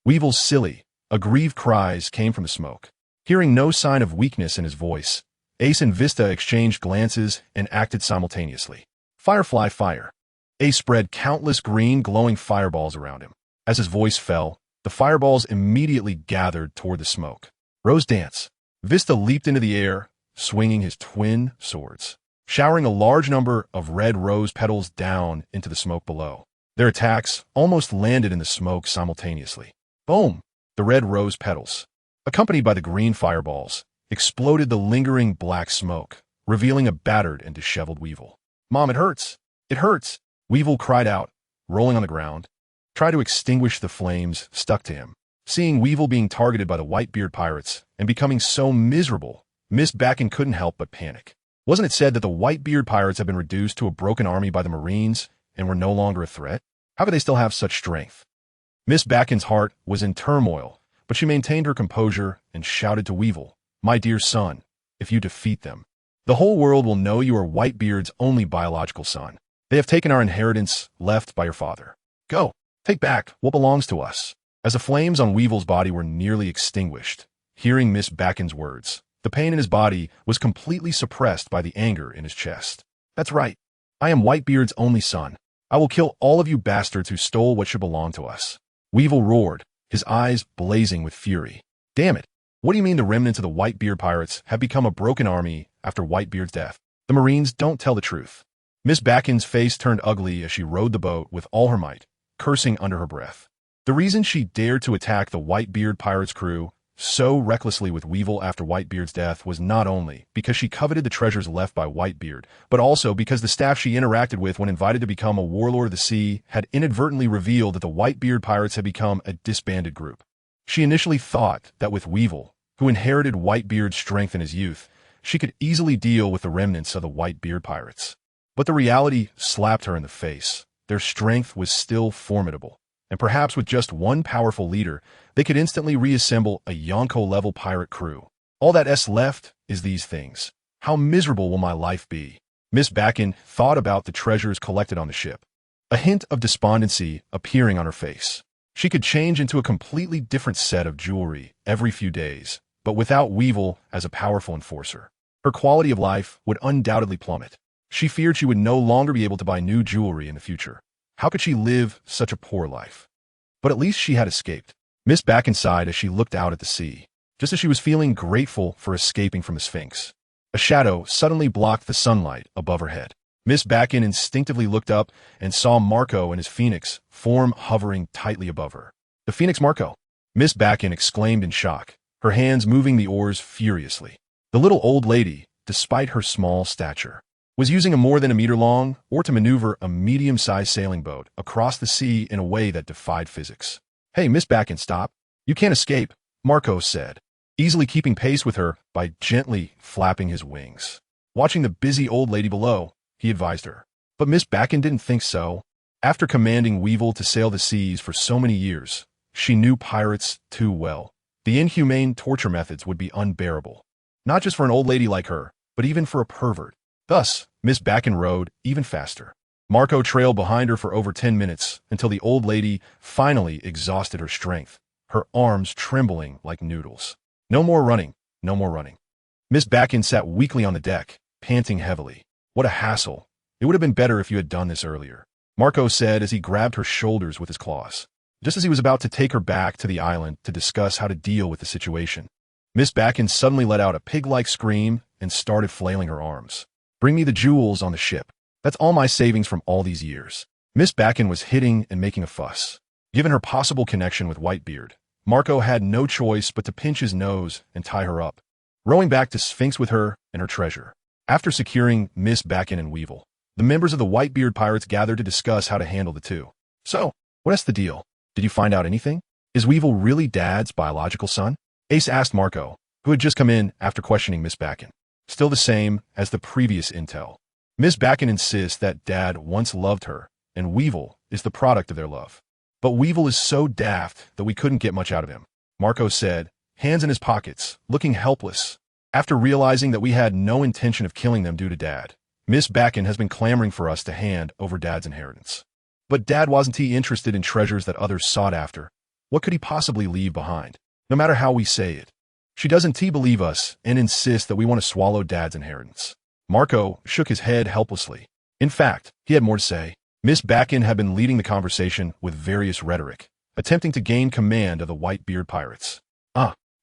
Weevil's silly, aggrieved cries came from the smoke. Hearing no sign of weakness in his voice, Ace and Vista exchanged glances and acted simultaneously. "Firefly fire." Ace spread countless green glowing fireballs around him. As his voice fell, the fireballs immediately gathered toward the smoke. "Rose dance." Vista leaped into the air, swinging his twin swords, showering a large number of red rose petals down into the smoke below. Their attacks almost landed in the smoke simultaneously. Boom! The red rose petals, accompanied by the green fireballs, exploded the lingering black smoke, revealing a battered and disheveled Weevil. "Mom, it hurts! It hurts!" Weevil cried out, rolling on the ground. Try to extinguish the flames stuck to him. Seeing Weevil being targeted by the Whitebeard pirates and becoming so miserable, Miss Backen couldn't help but panic. Wasn't it said that the Whitebeard pirates had been reduced to a broken army by the Marines and were no longer a threat? How could they still have such strength? Miss Backen's heart was in turmoil, but she maintained her composure and shouted to Weevil, "My dear son, if you defeat them, the whole world will know you are Whitebeard's only biological son. They have taken our inheritance left by your father. Go, take back what belongs to us." As the flames on Weevil's body were nearly extinguished, hearing Miss Backen's words, the pain in his body was completely suppressed by the anger in his chest. "That's right. I am Whitebeard's only son. I will kill all of you bastards who stole what should belong to us." Weevil roared, his eyes blazing with fury. "Damn it. What do you mean the remnants of the Whitebeard pirates have become a broken army after Whitebeard's death? The Marines don't tell the truth." Miss Backen's face turned ugly as she rowed the boat with all her might, cursing under her breath. The reason she dared to attack the Whitebeard pirates' crew so recklessly with Weevil after Whitebeard's death was not only because she coveted the treasures left by Whitebeard, but also because the staff she interacted with when invited to become a warlord of the sea had inadvertently revealed that the Whitebeard pirates had become a disbanded group. She initially thought that with Weevil, who inherited Whitebeard's strength in his youth, she could easily deal with the remnants of the Whitebeard pirates. But the reality slapped her in the face. Their strength was still formidable, and perhaps with just one powerful leader, they could instantly reassemble a Yonko-level pirate crew. All that S left is these things. How miserable will my life be? Miss Backen thought about the treasures collected on the ship, a hint of despondency appearing on her face. She could change into a completely different set of jewelry every few days, but without Weevil as a powerful enforcer, her quality of life would undoubtedly plummet. She feared she would no longer be able to buy new jewelry in the future. How could she live such a poor life? But at least she had escaped. Miss Backen sighed as she looked out at the sea, just as she was feeling grateful for escaping from the Sphinx. A shadow suddenly blocked the sunlight above her head. Miss Backen instinctively looked up and saw Marco and his phoenix form hovering tightly above her. "The Phoenix Marco!" Miss Backen exclaimed in shock, her hands moving the oars furiously. The little old lady, despite her small stature, was using a more than a meter long or to maneuver a medium-sized sailing boat across the sea in a way that defied physics. "Hey, Miss Backen, stop. You can't escape," Marco said, easily keeping pace with her by gently flapping his wings. Watching the busy old lady below, he advised her. But Miss Backen didn't think so. After commanding Weevil to sail the seas for so many years, she knew pirates too well. The inhumane torture methods would be unbearable, not just for an old lady like her, but even for a pervert. Thus, Miss Backen rowed even faster. Marco trailed behind her for over 10 minutes until the old lady finally exhausted her strength, her arms trembling like noodles. "No more running, no more running." Miss Backen sat weakly on the deck, panting heavily. "What a hassle. It would have been better if you had done this earlier," Marco said as he grabbed her shoulders with his claws. Just as he was about to take her back to the island to discuss how to deal with the situation, Miss Backen suddenly let out a pig-like scream and started flailing her arms. "Bring me the jewels on the ship. That's all my savings from all these years." Miss Backen was hitting and making a fuss. Given her possible connection with Whitebeard, Marco had no choice but to pinch his nose and tie her up, rowing back to Sphinx with her and her treasure. After securing Miss Backen and Weevil, the members of the Whitebeard pirates gathered to discuss how to handle the two. "So, what's the deal? Did you find out anything? Is Weevil really Dad's biological son?" Ace asked Marco, who had just come in after questioning Miss Backen. "Still the same as the previous intel. Miss Backen insists that Dad once loved her, and Weevil is the product of their love. But Weevil is so daft that we couldn't get much out of him," Marco said, hands in his pockets, looking helpless. "After realizing that we had no intention of killing them due to Dad, Miss Backen has been clamoring for us to hand over Dad's inheritance. But Dad wasn't he interested in treasures that others sought after? What could he possibly leave behind, no matter how we say it? She doesn't believe us and insists that we want to swallow Dad's inheritance." Marco shook his head helplessly. In fact, he had more to say. Miss Backen had been leading the conversation with various rhetoric, attempting to gain command of the Whitebeard pirates.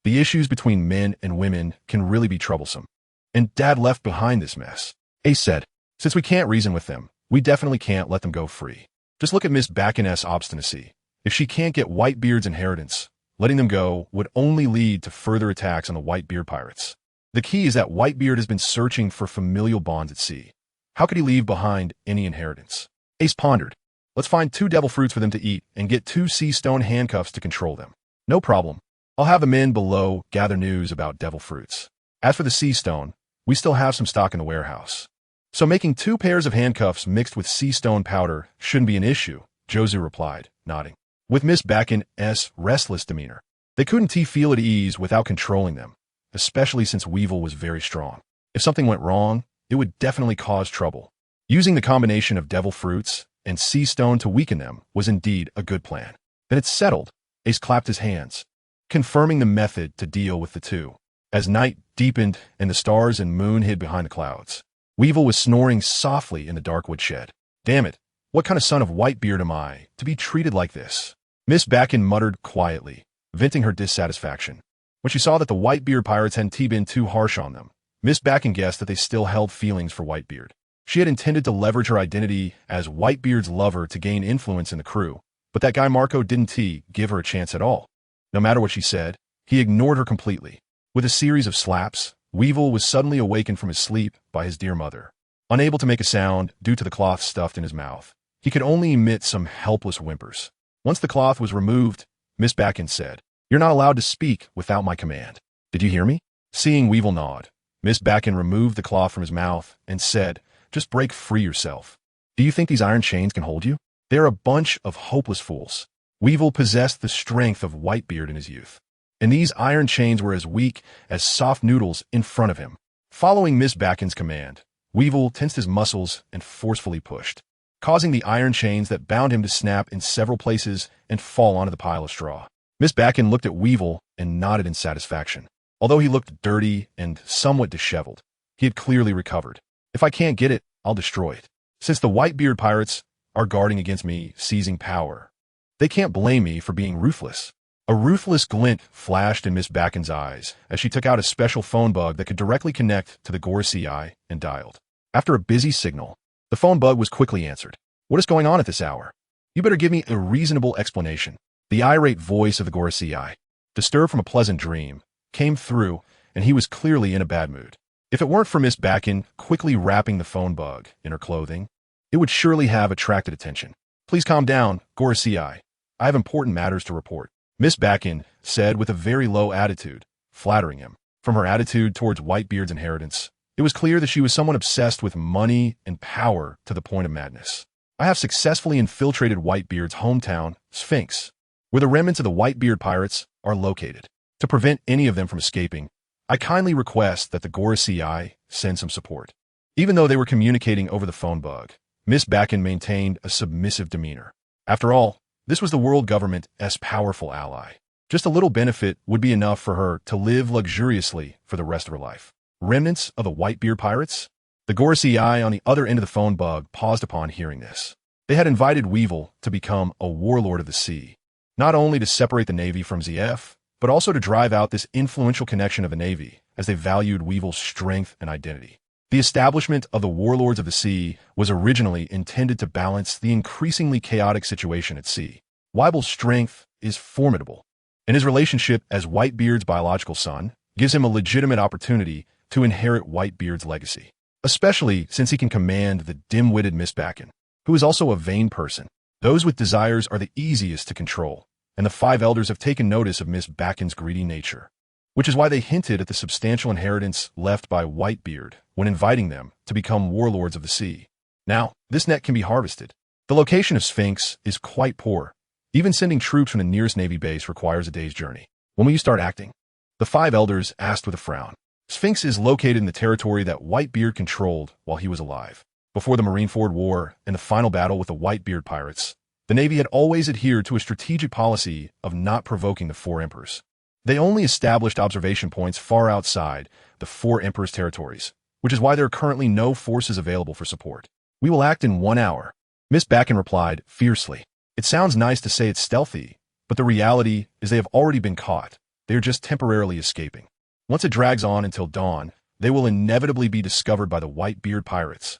The issues between men and women can really be troublesome. And Dad left behind this mess. Ace said, since we can't reason with them, we definitely can't let them go free. Just look at Miss Bard.As' obstinacy. If she can't get Whitebeard's inheritance, letting them go would only lead to further attacks on the Whitebeard pirates. The key is that Whitebeard has been searching for familial bonds at sea. How could he leave behind any inheritance? Ace pondered. Let's find 2 devil fruits for them to eat and get 2 sea stone handcuffs to control them. No problem. I'll have the men below gather news about devil fruits. As for the sea stone, we still have some stock in the warehouse. So making 2 pairs of handcuffs mixed with sea stone powder shouldn't be an issue, Jozu replied, nodding. With Miss Bard.As' restless demeanor, they couldn't feel at ease without controlling them, especially since Weevil was very strong. If something went wrong, it would definitely cause trouble. Using the combination of devil fruits and sea stone to weaken them was indeed a good plan. Then it's settled. Ace clapped his hands, confirming the method to deal with the 2. As night deepened and the stars and moon hid behind the clouds, Weevil was snoring softly in the dark woodshed. Damn it, what kind of son of Whitebeard am I to be treated like this? Miss Bard.As muttered quietly, venting her dissatisfaction. When she saw that the Whitebeard pirates hadn't been too harsh on them, Miss Bard.As guessed that they still held feelings for Whitebeard. She had intended to leverage her identity as Whitebeard's lover to gain influence in the crew, but that guy Marco didn't give her a chance at all. No matter what she said, he ignored her completely. With a series of slaps, Weevil was suddenly awakened from his sleep by his dear mother. Unable to make a sound due to the cloth stuffed in his mouth, he could only emit some helpless whimpers. Once the cloth was removed, Miss Bard.As said, "You're not allowed to speak without my command. Did you hear me?" Seeing Weevil nod, Miss Bard.As removed the cloth from his mouth and said, "Just break free yourself. Do you think these iron chains can hold you? They're a bunch of hopeless fools." Weevil possessed the strength of Whitebeard in his youth, and these iron chains were as weak as soft noodles in front of him. Following Miss Bard.As' command, Weevil tensed his muscles and forcefully pushed, causing the iron chains that bound him to snap in several places and fall onto the pile of straw. Miss Bard.As looked at Weevil and nodded in satisfaction. Although he looked dirty and somewhat disheveled, he had clearly recovered. If I can't get it, I'll destroy it. Since the Whitebeard pirates are guarding against me seizing power, they can't blame me for being ruthless. A ruthless glint flashed in Miss Bard.As' eyes as she took out a special phone bug that could directly connect to the Gorosei and dialed. After a busy signal, the phone bug was quickly answered. "What is going on at this hour? You better give me a reasonable explanation." The irate voice of the Gorosei, disturbed from a pleasant dream, came through, and he was clearly in a bad mood. If it weren't for Miss Bard.As quickly wrapping the phone bug in her clothing, it would surely have attracted attention. "Please calm down, Gorosei. I have important matters to report," Miss Bard.As said with a very low attitude, flattering him. From her attitude towards Whitebeard's inheritance, it was clear that she was someone obsessed with money and power to the point of madness. "I have successfully infiltrated Whitebeard's hometown, Sphinx, where the remnants of the Whitebeard pirates are located. To prevent any of them from escaping, I kindly request that the Gorosei send some support." Even though they were communicating over the phone bug, Miss Bard.As maintained a submissive demeanor. After all, this was the world government's powerful ally. Just a little benefit would be enough for her to live luxuriously for the rest of her life. Remnants of the Whitebeard pirates? The Gorosei on the other end of the phone bug paused upon hearing this. They had invited Weevil to become a warlord of the sea, not only to separate the Navy from ZF, but also to drive out this influential connection of the Navy, as they valued Weevil's strength and identity. The establishment of the Warlords of the Sea was originally intended to balance the increasingly chaotic situation at sea. Weevil's strength is formidable, and his relationship as Whitebeard's biological son gives him a legitimate opportunity to inherit Whitebeard's legacy, especially since he can command the dim-witted Miss Bard.As, who is also a vain person. Those with desires are the easiest to control, and the 5 elders have taken notice of Miss Bard.As' greedy nature, which is why they hinted at the substantial inheritance left by Whitebeard when inviting them to become warlords of the sea. Now, this net can be harvested. The location of Sphinx is quite poor. Even sending troops from the nearest Navy base requires a day's journey. When will you start acting? The 5 elders asked with a frown. Sphinx is located in the territory that Whitebeard controlled while he was alive. Before the Marineford War and the final battle with the Whitebeard pirates, the Navy had always adhered to a strategic policy of not provoking the 4 emperors. They only established observation points far outside the 4 emperors' territories, which is why there are currently no forces available for support. "We will act in 1 hour," Miss Bard.As replied fiercely. "It sounds nice to say it's stealthy, but the reality is they have already been caught. they are just temporarily escaping. Once it drags on until dawn, they will inevitably be discovered by the white-beard pirates.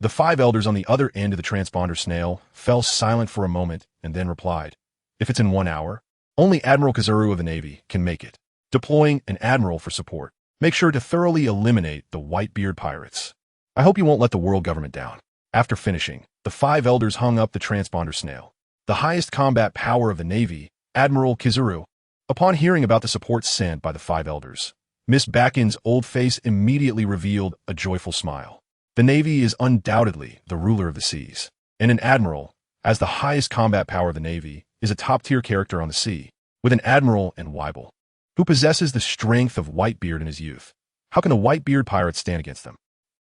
The 5 elders on the other end of the transponder snail fell silent for a moment and then replied, "If it's in 1 hour, only Admiral Kizaru of the Navy can make it. Deploying an admiral for support. Make sure to thoroughly eliminate the white-beard pirates. I hope you won't let the world government down." After finishing, the 5 elders hung up the transponder snail. The highest combat power of the Navy, Admiral Kizaru. Upon hearing about the support sent by the 5 elders, Miss Backin's old face immediately revealed a joyful smile. The Navy is undoubtedly the ruler of the seas, and an admiral, as the highest combat power of the Navy, is a top-tier character on the sea, with an admiral and Weibel, who possesses the strength of Whitebeard in his youth. How can the Whitebeard pirates stand against them?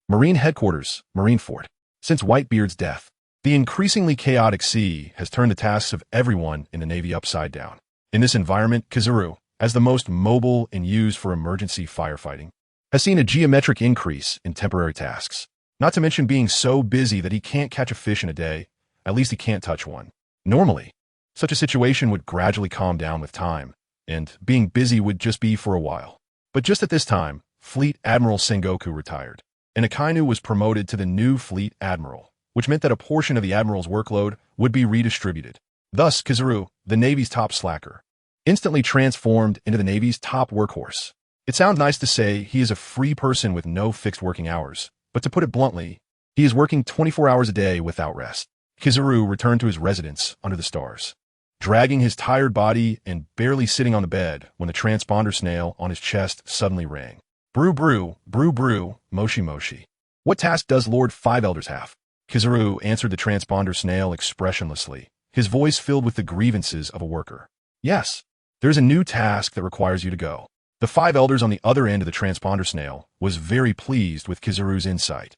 Marine Headquarters, Marineford. Since Whitebeard's death, the increasingly chaotic sea has turned the tasks of everyone in the Navy upside down. In this environment, Kizaru, as the most mobile and used for emergency firefighting, has seen a geometric increase in temporary tasks. Not to mention being so busy that he can't catch a fish in a day, at least he can't touch one. Normally, such a situation would gradually calm down with time, and being busy would just be for a while. But just at this time, Fleet Admiral Sengoku retired, and Akainu was promoted to the new Fleet Admiral, which meant that a portion of the Admiral's workload would be redistributed. Thus, Kizaru, the Navy's top slacker, instantly transformed into the Navy's top workhorse. It sounds nice to say he is a free person with no fixed working hours, but to put it bluntly, he is working 24 hours a day without rest. Kizaru returned to his residence under the stars, dragging his tired body and barely sitting on the bed when the transponder snail on his chest suddenly rang. Brew, brew, brew, brew, moshi, moshi. What task does Lord 5 Elders have? Kizaru answered the transponder snail expressionlessly, his voice filled with the grievances of a worker. Yes, there's a new task that requires you to go. The 5 elders on the other end of the transponder snail was very pleased with Kizaru's insight.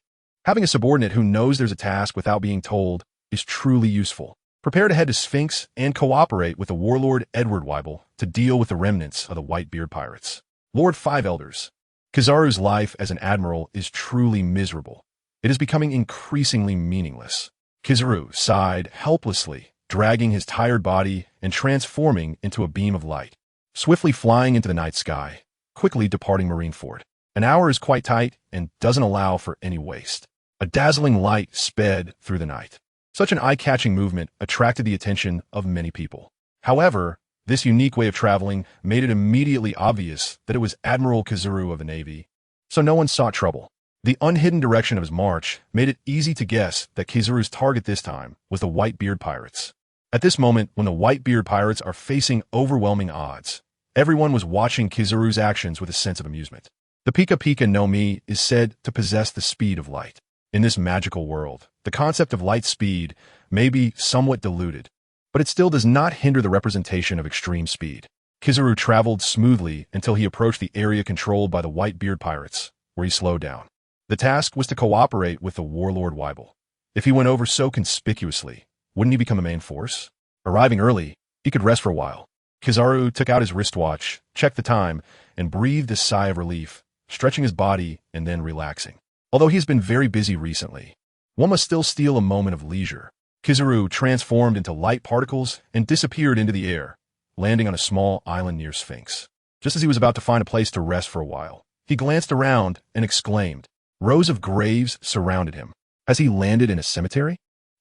Having a subordinate who knows there's a task without being told is truly useful. Prepare to head to Sphinx and cooperate with the warlord Edward Weibel to deal with the remnants of the Whitebeard pirates. Lord 5 Elders. Kizaru's life as an admiral is truly miserable. It is becoming increasingly meaningless. Kizaru sighed helplessly, dragging his tired body and transforming into a beam of light, swiftly flying into the night sky, quickly departing Marineford. An hour is quite tight and doesn't allow for any waste. A dazzling light sped through the night. Such an eye-catching movement attracted the attention of many people. However, this unique way of traveling made it immediately obvious that it was Admiral Kizaru of the Navy, so no one sought trouble. The unhidden direction of his march made it easy to guess that Kizaru's target this time was the Whitebeard pirates. At this moment, when the Whitebeard pirates are facing overwhelming odds, everyone was watching Kizaru's actions with a sense of amusement. The Pika Pika no Mi is said to possess the speed of light. In this magical world, the concept of light speed may be somewhat diluted, but it still does not hinder the representation of extreme speed. Kizaru traveled smoothly until he approached the area controlled by the Whitebeard pirates, where he slowed down. The task was to cooperate with the warlord Weibel. If he went over so conspicuously, wouldn't he become a main force? Arriving early, he could rest for a while. Kizaru took out his wristwatch, checked the time, and breathed a sigh of relief, stretching his body and then relaxing. Although he's been very busy recently, one must still steal a moment of leisure. Kizaru transformed into light particles and disappeared into the air, landing on a small island near Sphinx. Just as he was about to find a place to rest for a while, he glanced around and exclaimed. Rows of graves surrounded him. Has he landed in a cemetery?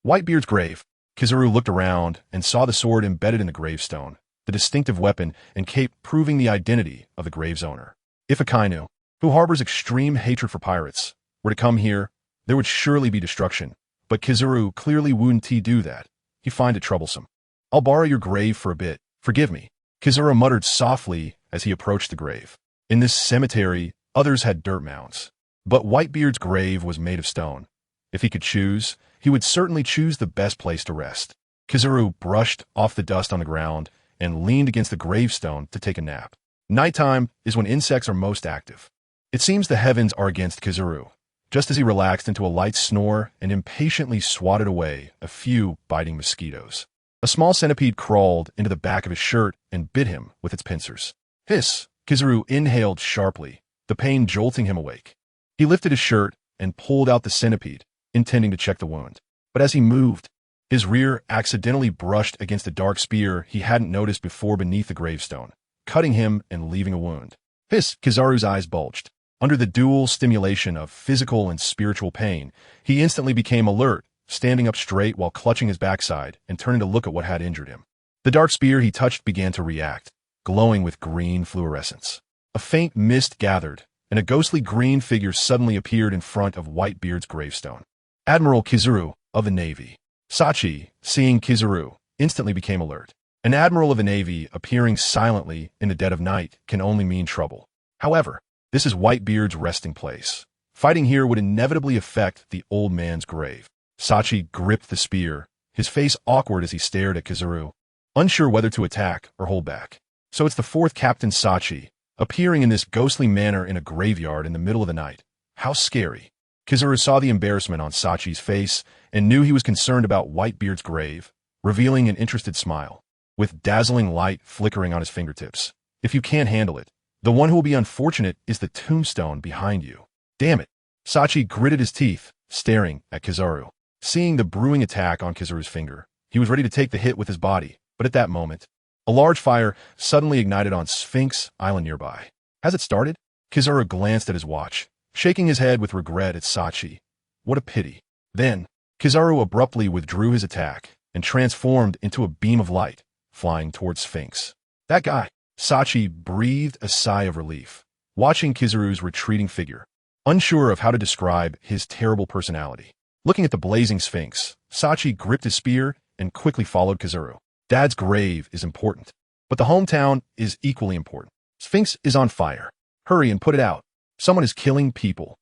Whitebeard's grave. Kizaru looked around and saw the sword embedded in the gravestone, the distinctive weapon and cape proving the identity of the grave's owner. If Akainu, who harbors extreme hatred for pirates, were to come here, there would surely be destruction, but Kizaru clearly wouldn't do that. He'd find it troublesome. I'll borrow your grave for a bit. Forgive me. Kizaru muttered softly as he approached the grave. In this cemetery, others had dirt mounds, but Whitebeard's grave was made of stone. If he could choose, he would certainly choose the best place to rest. Kizaru brushed off the dust on the ground and leaned against the gravestone to take a nap. Nighttime is when insects are most active. It seems the heavens are against Kizaru, just as he relaxed into a light snore and impatiently swatted away a few biting mosquitoes. A small centipede crawled into the back of his shirt and bit him with its pincers. Hiss! Kizaru inhaled sharply, the pain jolting him awake. He lifted his shirt and pulled out the centipede, intending to check the wound. But as he moved, his rear accidentally brushed against a dark spear he hadn't noticed before beneath the gravestone, cutting him and leaving a wound. Hiss! Kizaru's eyes bulged. Under the dual stimulation of physical and spiritual pain, he instantly became alert, standing up straight while clutching his backside and turning to look at what had injured him. The dark spear he touched began to react, glowing with green fluorescence. A faint mist gathered, and a ghostly green figure suddenly appeared in front of Whitebeard's gravestone. Admiral Kizaru of the Navy. Sachi, seeing Kizaru, instantly became alert. An admiral of the Navy appearing silently in the dead of night can only mean trouble. However, this is Whitebeard's resting place. Fighting here would inevitably affect the old man's grave. Sachi gripped the spear, his face awkward as he stared at Kizaru, unsure whether to attack or hold back. So it's the fourth Captain Sachi, appearing in this ghostly manner in a graveyard in the middle of the night. How scary. Kizaru saw the embarrassment on Sachi's face and knew he was concerned about Whitebeard's grave, revealing an interested smile, with dazzling light flickering on his fingertips. If you can't handle it, the one who will be unfortunate is the tombstone behind you. Damn it. Sachi gritted his teeth, staring at Kizaru. Seeing the brewing attack on Kizaru's finger, he was ready to take the hit with his body, but at that moment, a large fire suddenly ignited on Sphinx Island nearby. Has it started? Kizaru glanced at his watch, shaking his head with regret at Sachi. What a pity. Then, Kizaru abruptly withdrew his attack and transformed into a beam of light, flying towards Sphinx. That guy. Sachi breathed a sigh of relief, watching Kizaru's retreating figure, unsure of how to describe his terrible personality. Looking at the blazing Sphinx, Sachi gripped his spear and quickly followed Kizaru. Dad's grave is important, but the hometown is equally important. Sphinx is on fire. Hurry and put it out. Someone is killing people.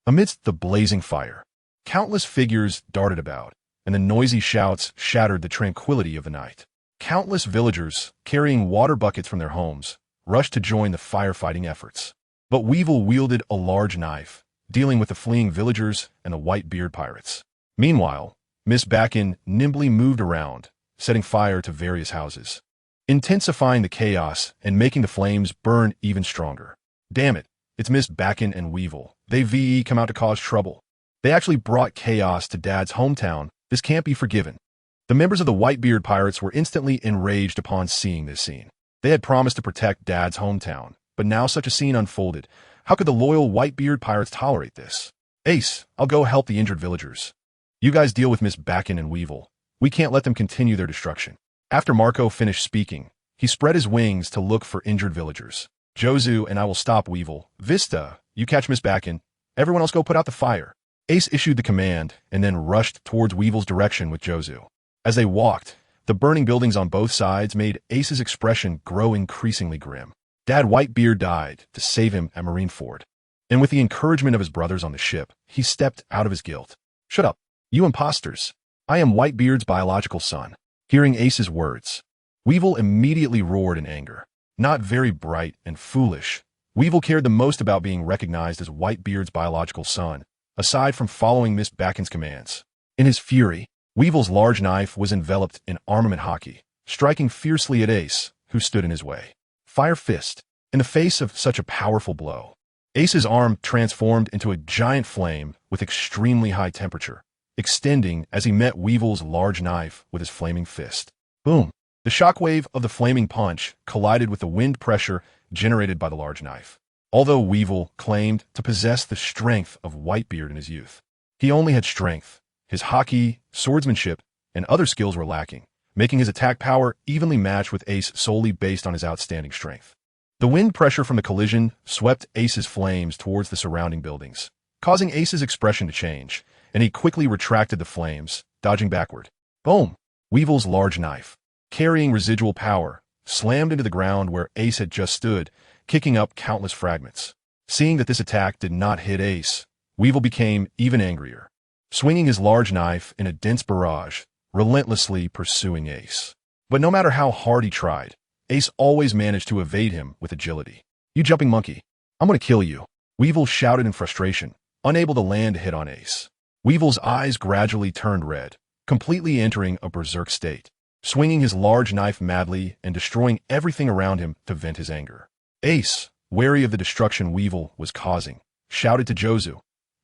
Amidst the blazing fire, countless figures darted about, and the noisy shouts shattered the tranquility of the night. Countless villagers, carrying water buckets from their homes, rushed to join the firefighting efforts. But Weevil wielded a large knife, dealing with the fleeing villagers and the Whitebeard pirates. Meanwhile, Miss Bakken nimbly moved around, setting fire to various houses, intensifying the chaos and making the flames burn even stronger. Damn it, it's Miss Bakken and Weevil. They VE come out to cause trouble. They actually brought chaos to Dad's hometown. This can't be forgiven. The members of the Whitebeard pirates were instantly enraged upon seeing this scene. They had promised to protect Dad's hometown, but now such a scene unfolded. How could the loyal Whitebeard pirates tolerate this? Ace, I'll go help the injured villagers. You guys deal with Miss Bakken and Weevil. We can't let them continue their destruction. After Marco finished speaking, he spread his wings to look for injured villagers. Jozu and I will stop Weevil. Vista, you catch Miss Bakken. Everyone else go put out the fire. Ace issued the command and then rushed towards Weevil's direction with Jozu. As they walked, the burning buildings on both sides made Ace's expression grow increasingly grim. Dad Whitebeard died to save him at Marineford, and with the encouragement of his brothers on the ship, he stepped out of his guilt. Shut up, you imposters. I am Whitebeard's biological son. Hearing Ace's words, Weevil immediately roared in anger. Not very bright and foolish, Weevil cared the most about being recognized as Whitebeard's biological son, aside from following Miss Bakken's commands. In his fury, Weevil's large knife was enveloped in armament hockey, striking fiercely at Ace, who stood in his way. Fire Fist. In the face of such a powerful blow, Ace's arm transformed into a giant flame with extremely high temperature, extending as he met Weevil's large knife with his flaming fist. Boom! The shockwave of the flaming punch collided with the wind pressure generated by the large knife. Although Weevil claimed to possess the strength of Whitebeard in his youth, he only had strength. His hockey, swordsmanship, and other skills were lacking, making his attack power evenly matched with Ace solely based on his outstanding strength. The wind pressure from the collision swept Ace's flames towards the surrounding buildings, causing Ace's expression to change, and he quickly retracted the flames, dodging backward. Boom! Weevil's large knife, carrying residual power, slammed into the ground where Ace had just stood, kicking up countless fragments. Seeing that this attack did not hit Ace, Weevil became even angrier, swinging his large knife in a dense barrage, relentlessly pursuing Ace. But no matter how hard he tried, Ace always managed to evade him with agility. You jumping monkey, I'm gonna kill you, Weevil shouted in frustration, unable to land a hit on Ace. Weevil's eyes gradually turned red, completely entering a berserk state, swinging his large knife madly and destroying everything around him to vent his anger. Ace, wary of the destruction Weevil was causing, shouted to Jozu,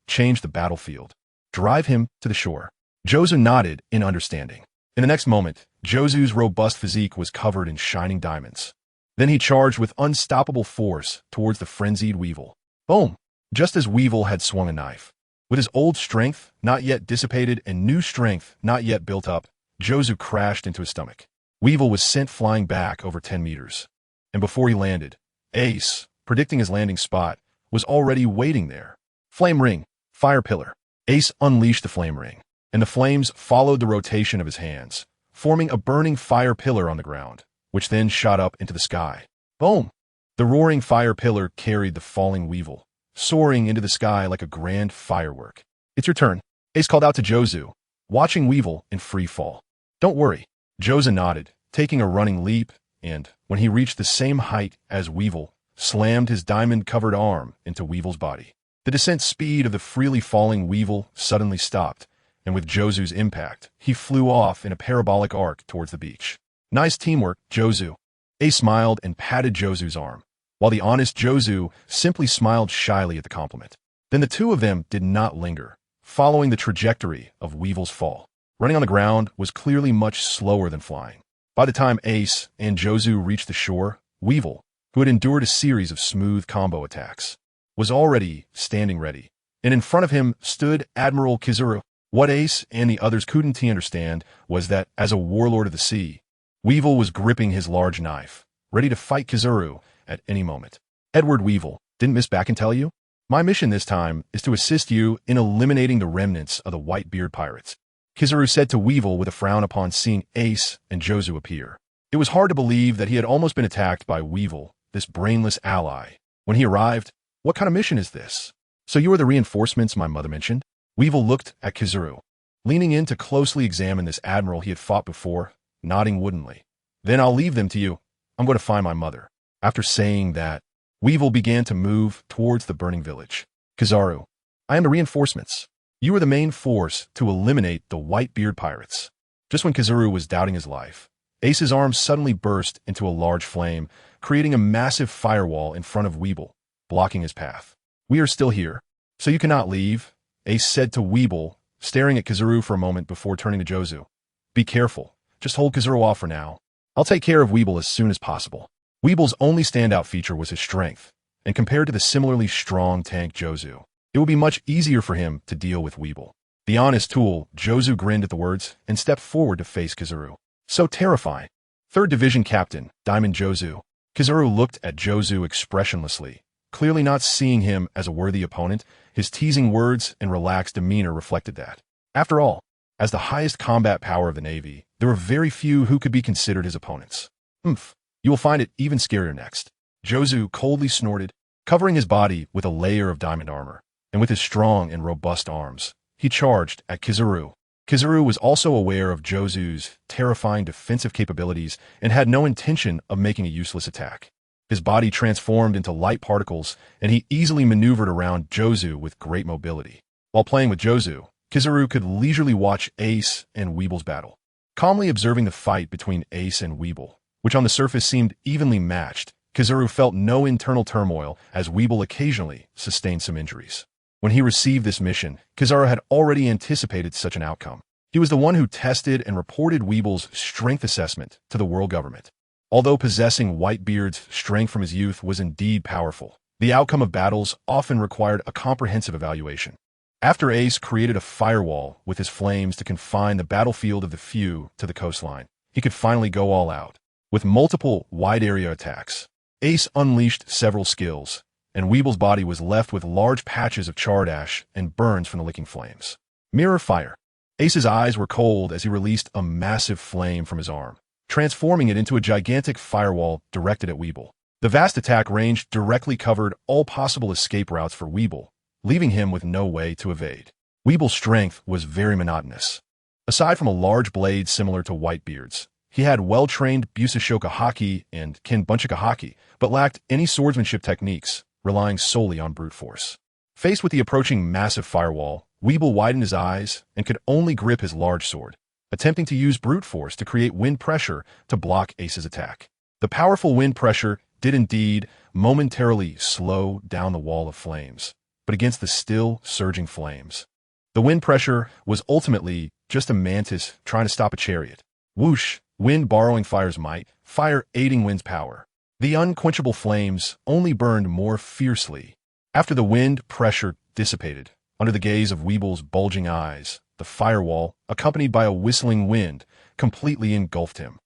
"Change the battlefield. Drive him to the shore." Jozu nodded in understanding. In the next moment, Jozu's robust physique was covered in shining diamonds. Then he charged with unstoppable force towards the frenzied Weevil. Boom! Just as Weevil had swung a knife. With his old strength not yet dissipated and new strength not yet built up, Jozu crashed into his stomach. Weevil was sent flying back over 10 meters. And before he landed, Ace, predicting his landing spot, was already waiting there. Flame ring, fire pillar. Ace unleashed the flame ring, and the flames followed the rotation of his hands, forming a burning fire pillar on the ground, which then shot up into the sky. Boom! The roaring fire pillar carried the falling Weevil, soaring into the sky like a grand firework. It's your turn, Ace called out to Jozu, watching Weevil in free fall. Don't worry, Jozu nodded, taking a running leap, and, when he reached the same height as Weevil, slammed his diamond-covered arm into Weevil's body. The descent speed of the freely falling Weevil suddenly stopped, and with Jozu's impact, he flew off in a parabolic arc towards the beach. Nice teamwork, Jozu. Ace smiled and patted Jozu's arm, while the honest Jozu simply smiled shyly at the compliment. Then the two of them did not linger, following the trajectory of Weevil's fall. Running on the ground was clearly much slower than flying. By the time Ace and Jozu reached the shore, Weevil, who had endured a series of smooth combo attacks, was already standing ready, and in front of him stood Admiral Kizaru. What Ace and the others couldn't understand was that, as a warlord of the sea, Weevil was gripping his large knife, ready to fight Kizaru at any moment. Edward Weevil, didn't Miss Backen tell you? My mission this time is to assist you in eliminating the remnants of the Whitebeard pirates, Kizaru said to Weevil with a frown upon seeing Ace and Jozu appear. It was hard to believe that he had almost been attacked by Weevil, this brainless ally. When he arrived, what kind of mission is this? So you are the reinforcements my mother mentioned? Weevil looked at Kizaru, leaning in to closely examine this admiral he had fought before, nodding woodenly. Then I'll leave them to you. I'm going to find my mother. After saying that, Weevil began to move towards the burning village. Kizaru, I am the reinforcements. You are the main force to eliminate the Whitebeard pirates. Just when Kizaru was doubting his life, Ace's arm suddenly burst into a large flame, creating a massive firewall in front of Weevil, blocking his path. We are still here, so you cannot leave, Ace said to Weevil, staring at Kizaru for a moment before turning to Jozu. Be careful. Just hold Kizaru off for now. I'll take care of Weevil as soon as possible. Weevil's only standout feature was his strength, and compared to the similarly strong tank Jozu, it would be much easier for him to deal with Weevil. The honest tool, Jozu grinned at the words and stepped forward to face Kizaru. So terrifying. 3rd Division Captain, Diamond Jozu. Kizaru looked at Jozu expressionlessly, clearly not seeing him as a worthy opponent. His teasing words and relaxed demeanor reflected that. After all, as the highest combat power of the Navy, there were very few who could be considered his opponents. You will find it even scarier next. Jozu coldly snorted, covering his body with a layer of diamond armor, and with his strong and robust arms, he charged at Kizaru. Kizaru was also aware of Jozu's terrifying defensive capabilities and had no intention of making a useless attack. His body transformed into light particles, and he easily maneuvered around Jozu with great mobility. While playing with Jozu, Kizaru could leisurely watch Ace and Weevil's battle, calmly observing the fight between Ace and Weevil, which on the surface seemed evenly matched. Kizaru felt no internal turmoil as Weevil occasionally sustained some injuries. When he received this mission, Kizaru had already anticipated such an outcome. He was the one who tested and reported Weevil's strength assessment to the world government. Although possessing Whitebeard's strength from his youth was indeed powerful, the outcome of battles often required a comprehensive evaluation. After Ace created a firewall with his flames to confine the battlefield of the few to the coastline, he could finally go all out. With multiple wide-area attacks, Ace unleashed several skills, and Weevil's body was left with large patches of charred ash and burns from the licking flames. Mirror fire. Ace's eyes were cold as he released a massive flame from his arm, transforming it into a gigantic firewall directed at Weevil. The vast attack range directly covered all possible escape routes for Weevil, leaving him with no way to evade. Weevil's strength was very monotonous. Aside from a large blade similar to Whitebeard's, he had well-trained Busashoka haki and Kinbunchika haki, but lacked any swordsmanship techniques, relying solely on brute force. Faced with the approaching massive firewall, Weevil widened his eyes and could only grip his large sword, attempting to use brute force to create wind pressure to block Ace's attack. The powerful wind pressure did indeed momentarily slow down the wall of flames, but against the still surging flames, the wind pressure was ultimately just a mantis trying to stop a chariot. Whoosh! Wind borrowing fire's might, fire aiding wind's power. The unquenchable flames only burned more fiercely. After the wind pressure dissipated, under the gaze of Weeble's bulging eyes, the firewall, accompanied by a whistling wind, completely engulfed him.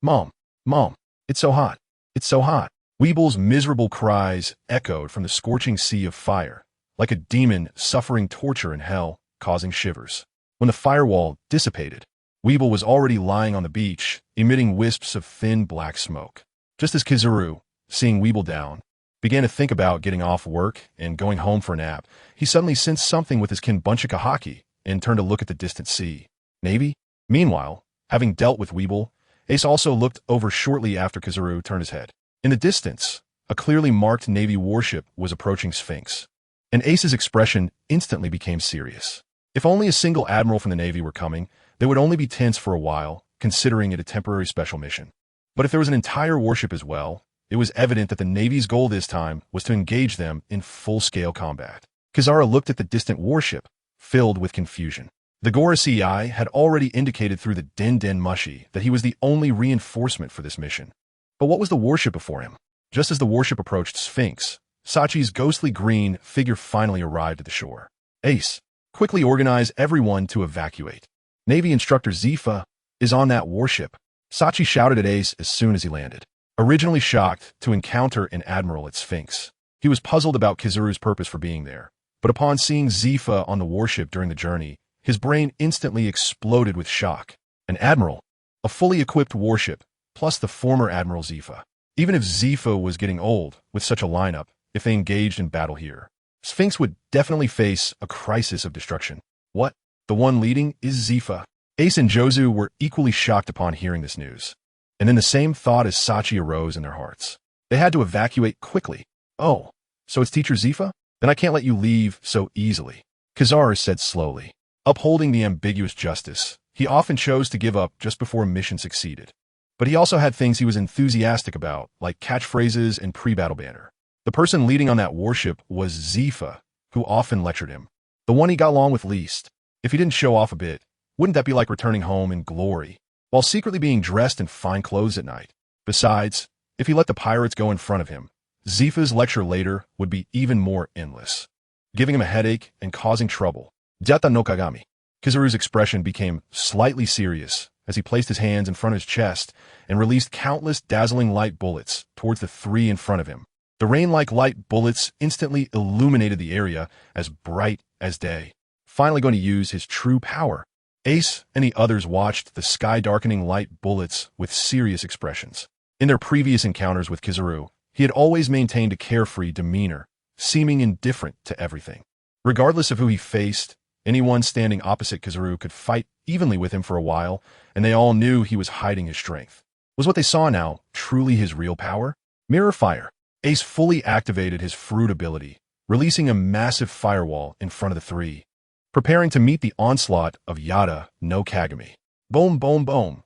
Mom, Mom, it's so hot. It's so hot. Weeble's miserable cries echoed from the scorching sea of fire, like a demon suffering torture in hell, causing shivers. When the firewall dissipated, Weeble was already lying on the beach, emitting wisps of thin black smoke. Just as Kizaru, seeing Weeble down, began to think about getting off work and going home for a nap, he suddenly sensed something with his kinbunchika haki and turned to look at the distant sea. Navy? Meanwhile, having dealt with Weeble, Ace also looked over shortly after Kizaru turned his head. In the distance, a clearly marked Navy warship was approaching Sphinx, and Ace's expression instantly became serious. If only a single admiral from the Navy were coming, they would only be tense for a while, considering it a temporary special mission. But if there was an entire warship as well, it was evident that the Navy's goal this time was to engage them in full-scale combat. Kizara looked at the distant warship, filled with confusion. The Gora CI had already indicated through the Den Mushi that he was the only reinforcement for this mission. But what was the warship before him? Just as the warship approached Sphinx, Sachi's ghostly green figure finally arrived at the shore. Ace, quickly organize everyone to evacuate. Navy instructor Zifa is on that warship. Sachi shouted at Ace as soon as he landed. Originally shocked to encounter an admiral at Sphinx, he was puzzled about Kizaru's purpose for being there. But upon seeing Zifa on the warship during the journey, his brain instantly exploded with shock. An admiral, a fully equipped warship, plus the former Admiral Zifa. Even if Zifa was getting old with such a lineup, if they engaged in battle here, Sphinx would definitely face a crisis of destruction. What? The one leading is Zifa. Ace and Jozu were equally shocked upon hearing this news. And then the same thought as Sachi arose in their hearts. They had to evacuate quickly. Oh, so it's Teacher Zifa? Then I can't let you leave so easily. Kizaru said slowly. Upholding the ambiguous justice, he often chose to give up just before a mission succeeded. But he also had things he was enthusiastic about, like catchphrases and pre-battle banter. The person leading on that warship was Zifa, who often lectured him. The one he got along with least. If he didn't show off a bit, wouldn't that be like returning home in glory, while secretly being dressed in fine clothes at night? Besides, if he let the pirates go in front of him, Zifa's lecture later would be even more endless, giving him a headache and causing trouble. Jata no Kagami. Kizaru's expression became slightly serious as he placed his hands in front of his chest and released countless dazzling light bullets towards the three in front of him. The rain-like light bullets instantly illuminated the area as bright as day. Finally going to use his true power. Ace and the others watched the sky-darkening light bullets with serious expressions. In their previous encounters with Kizaru, he had always maintained a carefree demeanor, seeming indifferent to everything. Regardless of who he faced, anyone standing opposite Kizaru could fight evenly with him for a while, and they all knew he was hiding his strength. Was what they saw now truly his real power? Mirror Fire. Ace fully activated his fruit ability, releasing a massive firewall in front of the three, preparing to meet the onslaught of Yada no Kagami. Boom, boom, boom.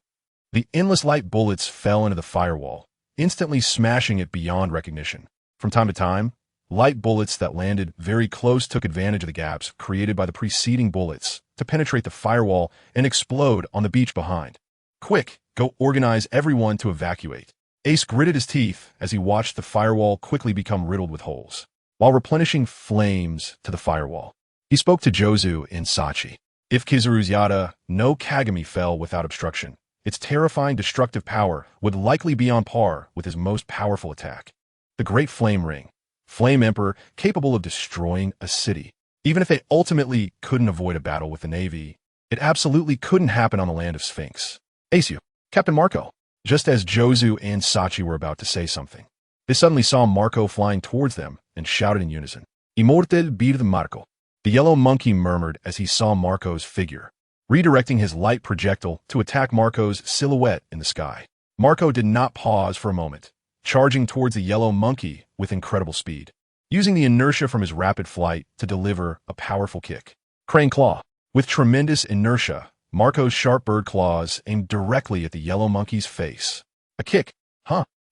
The endless light bullets fell into the firewall, instantly smashing it beyond recognition. From time to time, light bullets that landed very close took advantage of the gaps created by the preceding bullets to penetrate the firewall and explode on the beach behind. Quick, go organize everyone to evacuate. Ace gritted his teeth as he watched the firewall quickly become riddled with holes, while replenishing flames to the firewall. He spoke to Jozu and Sachi. If Kizaru's Yada no Kagami fell without obstruction, its terrifying destructive power would likely be on par with his most powerful attack. The Great Flame Ring. Flame Emperor capable of destroying a city. Even if they ultimately couldn't avoid a battle with the Navy, it absolutely couldn't happen on the land of Sphinx. Ace, Captain Marco. Just as Jozu and Sachi were about to say something, they suddenly saw Marco flying towards them and shouted in unison. Immortel Bird Marco. The yellow monkey murmured as he saw Marco's figure, redirecting his light projectile to attack Marco's silhouette in the sky. Marco did not pause for a moment, charging towards the yellow monkey with incredible speed, using the inertia from his rapid flight to deliver a powerful kick. Crane Claw. With tremendous inertia, Marco's sharp bird claws aimed directly at the yellow monkey's face. A kick.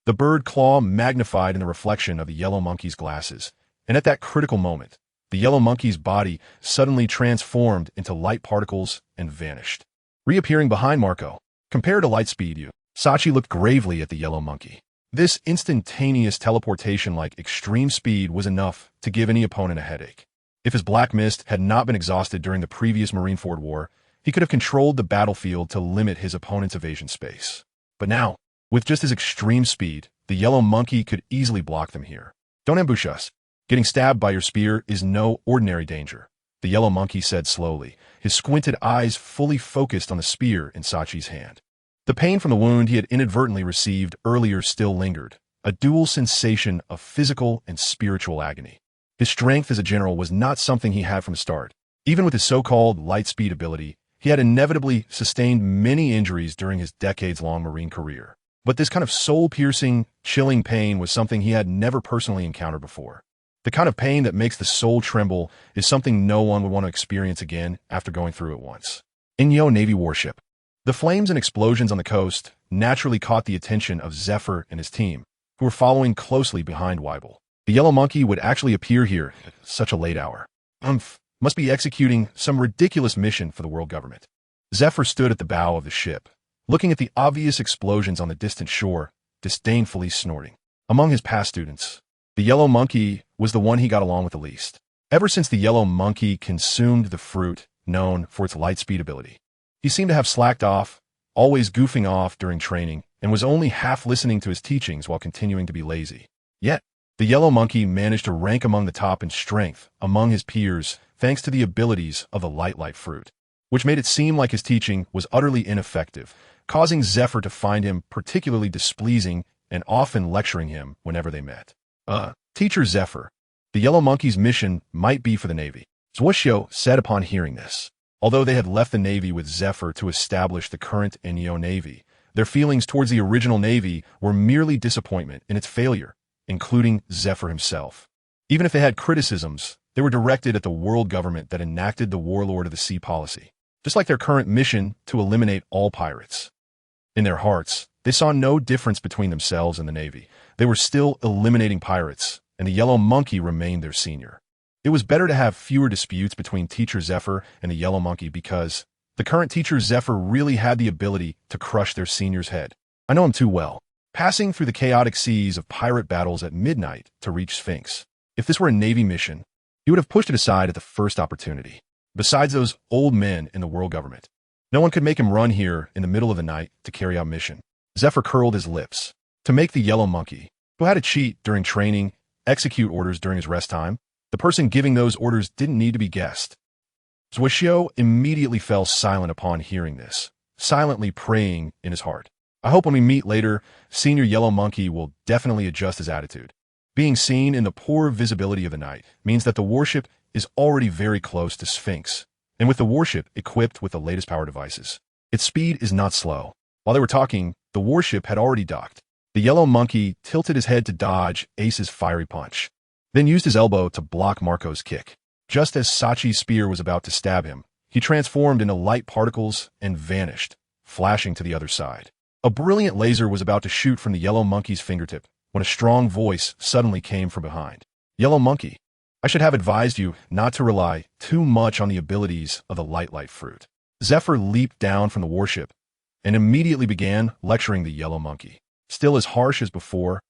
The bird claw magnified in the reflection of the yellow monkey's glasses, and at that critical moment, the yellow monkey's body suddenly transformed into light particles and vanished, reappearing behind Marco. Compared to light speed, Sachi looked gravely at the yellow monkey. This instantaneous teleportation like extreme speed was enough to give any opponent a headache. If his black mist had not been exhausted during the previous Marineford War, he could have controlled the battlefield to limit his opponent's evasion space. But now, with just his extreme speed, the yellow monkey could easily block them here. Don't ambush us. Getting stabbed by your spear is no ordinary danger, the yellow monkey said slowly, his squinted eyes fully focused on the spear in Sachi's hand. The pain from the wound he had inadvertently received earlier still lingered, a dual sensation of physical and spiritual agony. His strength as a general was not something he had from the start. Even with his so-called light speed ability, he had inevitably sustained many injuries during his decades-long Marine career. But this kind of soul-piercing, chilling pain was something he had never personally encountered before. The kind of pain that makes the soul tremble is something no one would want to experience again after going through it once. Enel Navy warship. The flames and explosions on the coast naturally caught the attention of Zephyr and his team, who were following closely behind Weibel. The yellow monkey would actually appear here at such a late hour. Must be executing some ridiculous mission for the world government. Zephyr stood at the bow of the ship, looking at the obvious explosions on the distant shore, disdainfully snorting. Among his past students, the yellow monkey was the one he got along with the least. Ever since the yellow monkey consumed the fruit known for its light speed ability, he seemed to have slacked off, always goofing off during training, and was only half listening to his teachings while continuing to be lazy. Yet, the yellow monkey managed to rank among the top in strength among his peers thanks to the abilities of the light fruit, which made it seem like his teaching was utterly ineffective, causing Zephyr to find him particularly displeasing and often lecturing him whenever they met. Teacher Zephyr, the yellow monkey's mission might be for the Navy, Zwoshio said upon hearing this. Although they had left the Navy with Zephyr to establish the current Enel Navy, their feelings towards the original Navy were merely disappointment in its failure, including Zephyr himself. Even if they had criticisms, they were directed at the world government that enacted the Warlord of the Sea policy, just like their current mission to eliminate all pirates. In their hearts, they saw no difference between themselves and the Navy. They were still eliminating pirates, and the yellow monkey remained their senior. It was better to have fewer disputes between Teacher Zephyr and the yellow monkey because the current Teacher Zephyr really had the ability to crush their senior's head. I know him too well. Passing through the chaotic seas of pirate battles at midnight to reach Sphinx. If this were a Navy mission, he would have pushed it aside at the first opportunity. Besides those old men in the world government, no one could make him run here in the middle of the night to carry out mission. Zephyr curled his lips. To make the yellow monkey, who had to cheat during training, execute orders during his rest time, the person giving those orders didn't need to be guessed. Zwoshio immediately fell silent upon hearing this, silently praying in his heart. I hope when we meet later, Senior Yellow Monkey will definitely adjust his attitude. Being seen in the poor visibility of the night means that the warship is already very close to Sphinx, and with the warship equipped with the latest power devices. Its speed is not slow. While they were talking, the warship had already docked. The yellow monkey tilted his head to dodge Ace's fiery punch, then used his elbow to block Marco's kick. Just as Sachi's spear was about to stab him, he transformed into light particles and vanished, flashing to the other side. A brilliant laser was about to shoot from the yellow monkey's fingertip when a strong voice suddenly came from behind. Yellow monkey, I should have advised you not to rely too much on the abilities of the light fruit. Zephyr leaped down from the warship and immediately began lecturing the yellow monkey. Still as harsh as before,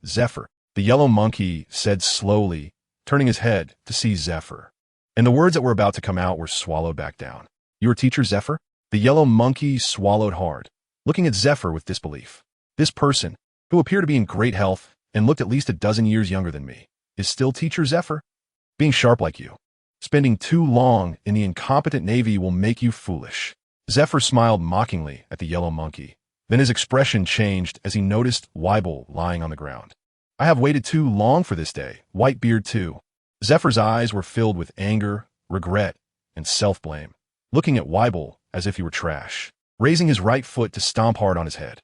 Zephyr, the yellow monkey said slowly, turning his head to see Zephyr. And the words that were about to come out were swallowed back down. Your teacher, Zephyr? The yellow monkey swallowed hard, looking at Zephyr with disbelief. This person, who appeared to be in great health and looked at least a dozen years younger than me, is still teacher Zephyr? Being sharp like you. Spending too long in the incompetent Navy will make you foolish. Zephyr smiled mockingly at the yellow monkey. Then his expression changed as he noticed Weibel lying on the ground. I have waited too long for this day, Whitebeard too. Zephyr's eyes were filled with anger, regret, and self-blame, looking at Weibel as if he were trash, raising his right foot to stomp hard on his head.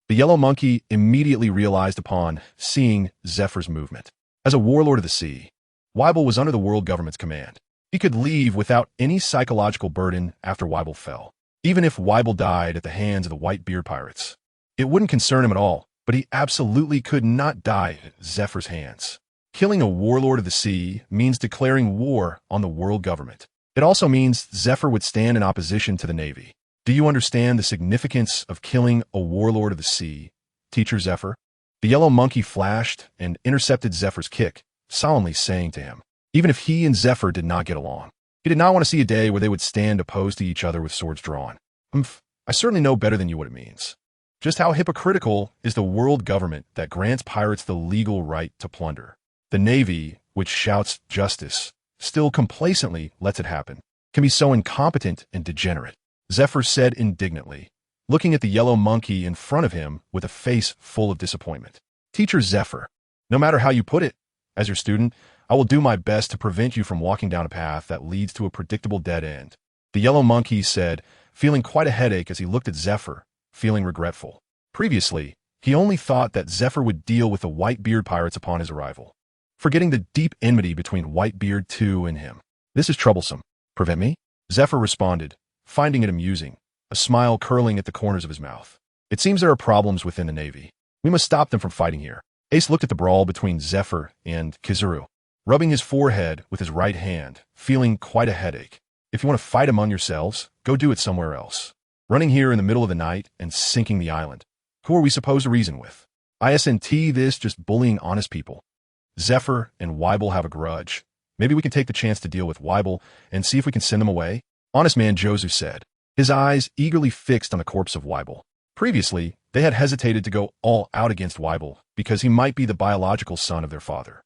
The yellow monkey immediately realized upon seeing Zephyr's movement. As a warlord of the sea, Weibel was under the world government's command. He could leave without any psychological burden after Weibel fell. Even if Weibel died at the hands of the Whitebeard pirates, it wouldn't concern him at all, but he absolutely could not die at Zephyr's hands. Killing a warlord of the sea means declaring war on the world government. It also means Zephyr would stand in opposition to the Navy. Do you understand the significance of killing a warlord of the sea, Teacher Zephyr? The yellow monkey flashed and intercepted Zephyr's kick, solemnly saying to him, even if he and Zephyr did not get along, he did not want to see a day where they would stand opposed to each other with swords drawn. I certainly know better than you what it means. Just how hypocritical is the world government that grants pirates the legal right to plunder? The Navy, which shouts justice, still complacently lets it happen, can be so incompetent and degenerate, Zephyr said indignantly, looking at the yellow monkey in front of him with a face full of disappointment. Teacher Zephyr, no matter how you put it, as your student, I will do my best to prevent you from walking down a path that leads to a predictable dead end, the yellow monkey said, feeling quite a headache as he looked at Zephyr, feeling regretful. Previously, he only thought that Zephyr would deal with the Whitebeard pirates upon his arrival, forgetting the deep enmity between Whitebeard II and him. This is troublesome. Prevent me? Zephyr responded, finding it amusing, a smile curling at the corners of his mouth. It seems there are problems within the Navy. We must stop them from fighting here. Ace looked at the brawl between Zephyr and Kizaru, rubbing his forehead with his right hand, feeling quite a headache. If you want to fight among yourselves, go do it somewhere else. Running here in the middle of the night and sinking the island. Who are we supposed to reason with? Isn't this just bullying honest people? Zephyr and Weibel have a grudge. Maybe we can take the chance to deal with Weibel and see if we can send them away? Honest man Jozu said, his eyes eagerly fixed on the corpse of Weibel. Previously, they had hesitated to go all out against Weibel because he might be the biological son of their father.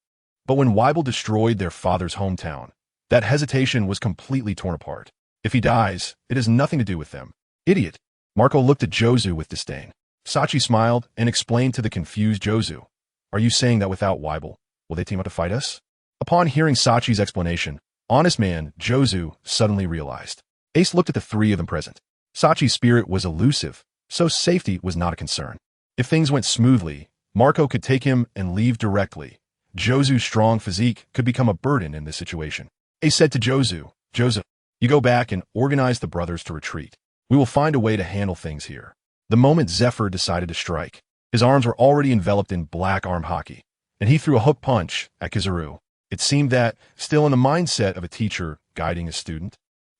But when Weibel destroyed their father's hometown, that hesitation was completely torn apart. If he dies, it has nothing to do with them. Idiot. Marco looked at Jozu with disdain. Sachi smiled and explained to the confused Jozu, are you saying that without Weibel, will they team up to fight us? Upon hearing Sachi's explanation, honest man Jozu suddenly realized. Ace looked at the three of them present. Sachi's spirit was elusive, so safety was not a concern. If things went smoothly, Marco could take him and leave directly. Jozu's strong physique could become a burden in this situation. Ace said to Jozu, you go back and organize the brothers to retreat. We will find a way to handle things here. The moment Zephyr decided to strike, his arms were already enveloped in black arm hockey, and he threw a hook punch at Kizaru. It seemed that, still in the mindset of a teacher guiding a student,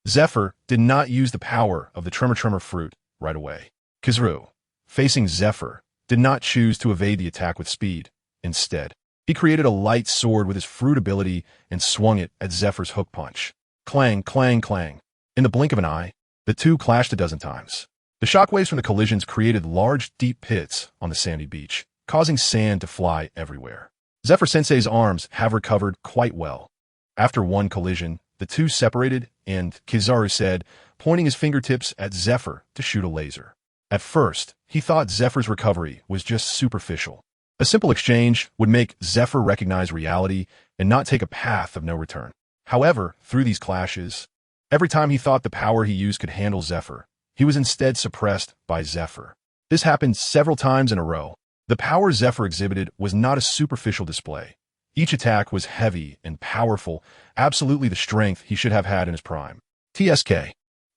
Zephyr did not use the power of the tremor fruit right away. Kizaru, facing Zephyr, did not choose to evade the attack with speed. Instead, he created a light sword with his fruit ability and swung it at Zephyr's hook punch. Clang, clang, clang. In the blink of an eye, the two clashed a dozen times. The shockwaves from the collisions created large, deep pits on the sandy beach, causing sand to fly everywhere. Zephyr Sensei's arms have recovered quite well. After one collision, the two separated, and Kizaru said, pointing his fingertips at Zephyr to shoot a laser. At first, he thought Zephyr's recovery was just superficial. A simple exchange would make Zephyr recognize reality and not take a path of no return. However, through these clashes, every time he thought the power he used could handle Zephyr, he was instead suppressed by Zephyr. This happened several times in a row. The power Zephyr exhibited was not a superficial display. Each attack was heavy and powerful, absolutely the strength he should have had in his prime. TSK.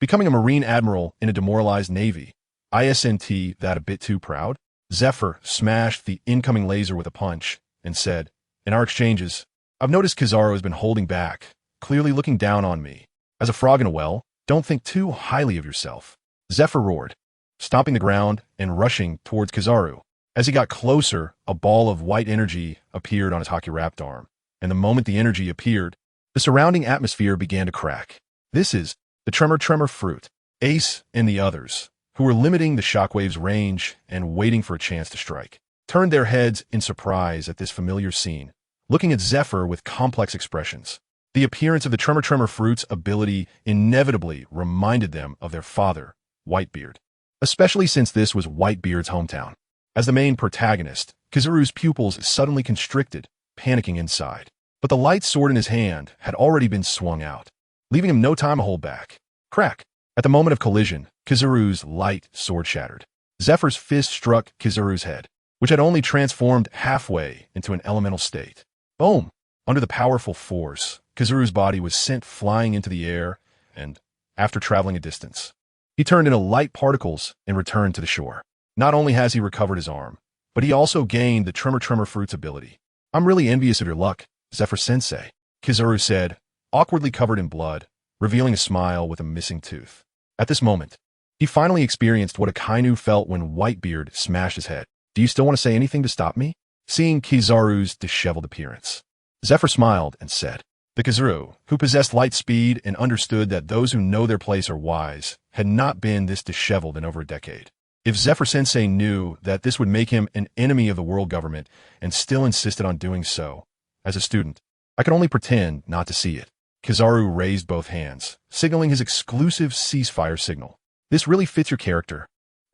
Becoming a Marine Admiral in a demoralized Navy. Isn't that a bit too proud? Zephyr smashed the incoming laser with a punch and said, in our exchanges, I've noticed Kizaru has been holding back, clearly looking down on me. As a frog in a well, don't think too highly of yourself. Zephyr roared, stomping the ground and rushing towards Kizaru. As he got closer, a ball of white energy appeared on his hockey-wrapped arm, and the moment the energy appeared, the surrounding atmosphere began to crack. This is the tremor fruit. Ace and the others, who were limiting the shockwave's range and waiting for a chance to strike, turned their heads in surprise at this familiar scene, looking at Zephyr with complex expressions. The appearance of the tremor fruit's ability inevitably reminded them of their father, Whitebeard, especially since this was Whitebeard's hometown. As the main protagonist, Kizaru's pupils suddenly constricted, panicking inside. But the light sword in his hand had already been swung out, leaving him no time to hold back. Crack! At the moment of collision, Kizaru's light sword shattered. Zephyr's fist struck Kizaru's head, which had only transformed halfway into an elemental state. Boom! Under the powerful force, Kizaru's body was sent flying into the air, and, after traveling a distance, he turned into light particles and returned to the shore. Not only has he recovered his arm, but he also gained the tremor fruit's ability. I'm really envious of your luck, Zephyr-sensei, Kizaru said, awkwardly covered in blood, revealing a smile with a missing tooth. At this moment, he finally experienced what a Kainu felt when Whitebeard smashed his head. Do you still want to say anything to stop me? Seeing Kizaru's disheveled appearance, Zephyr smiled and said, the Kizaru, who possessed light speed and understood that those who know their place are wise, had not been this disheveled in over a decade. If Zephyr-sensei knew that this would make him an enemy of the world government and still insisted on doing so, as a student, I could only pretend not to see it. Kizaru raised both hands, signaling his exclusive ceasefire signal. This really fits your character.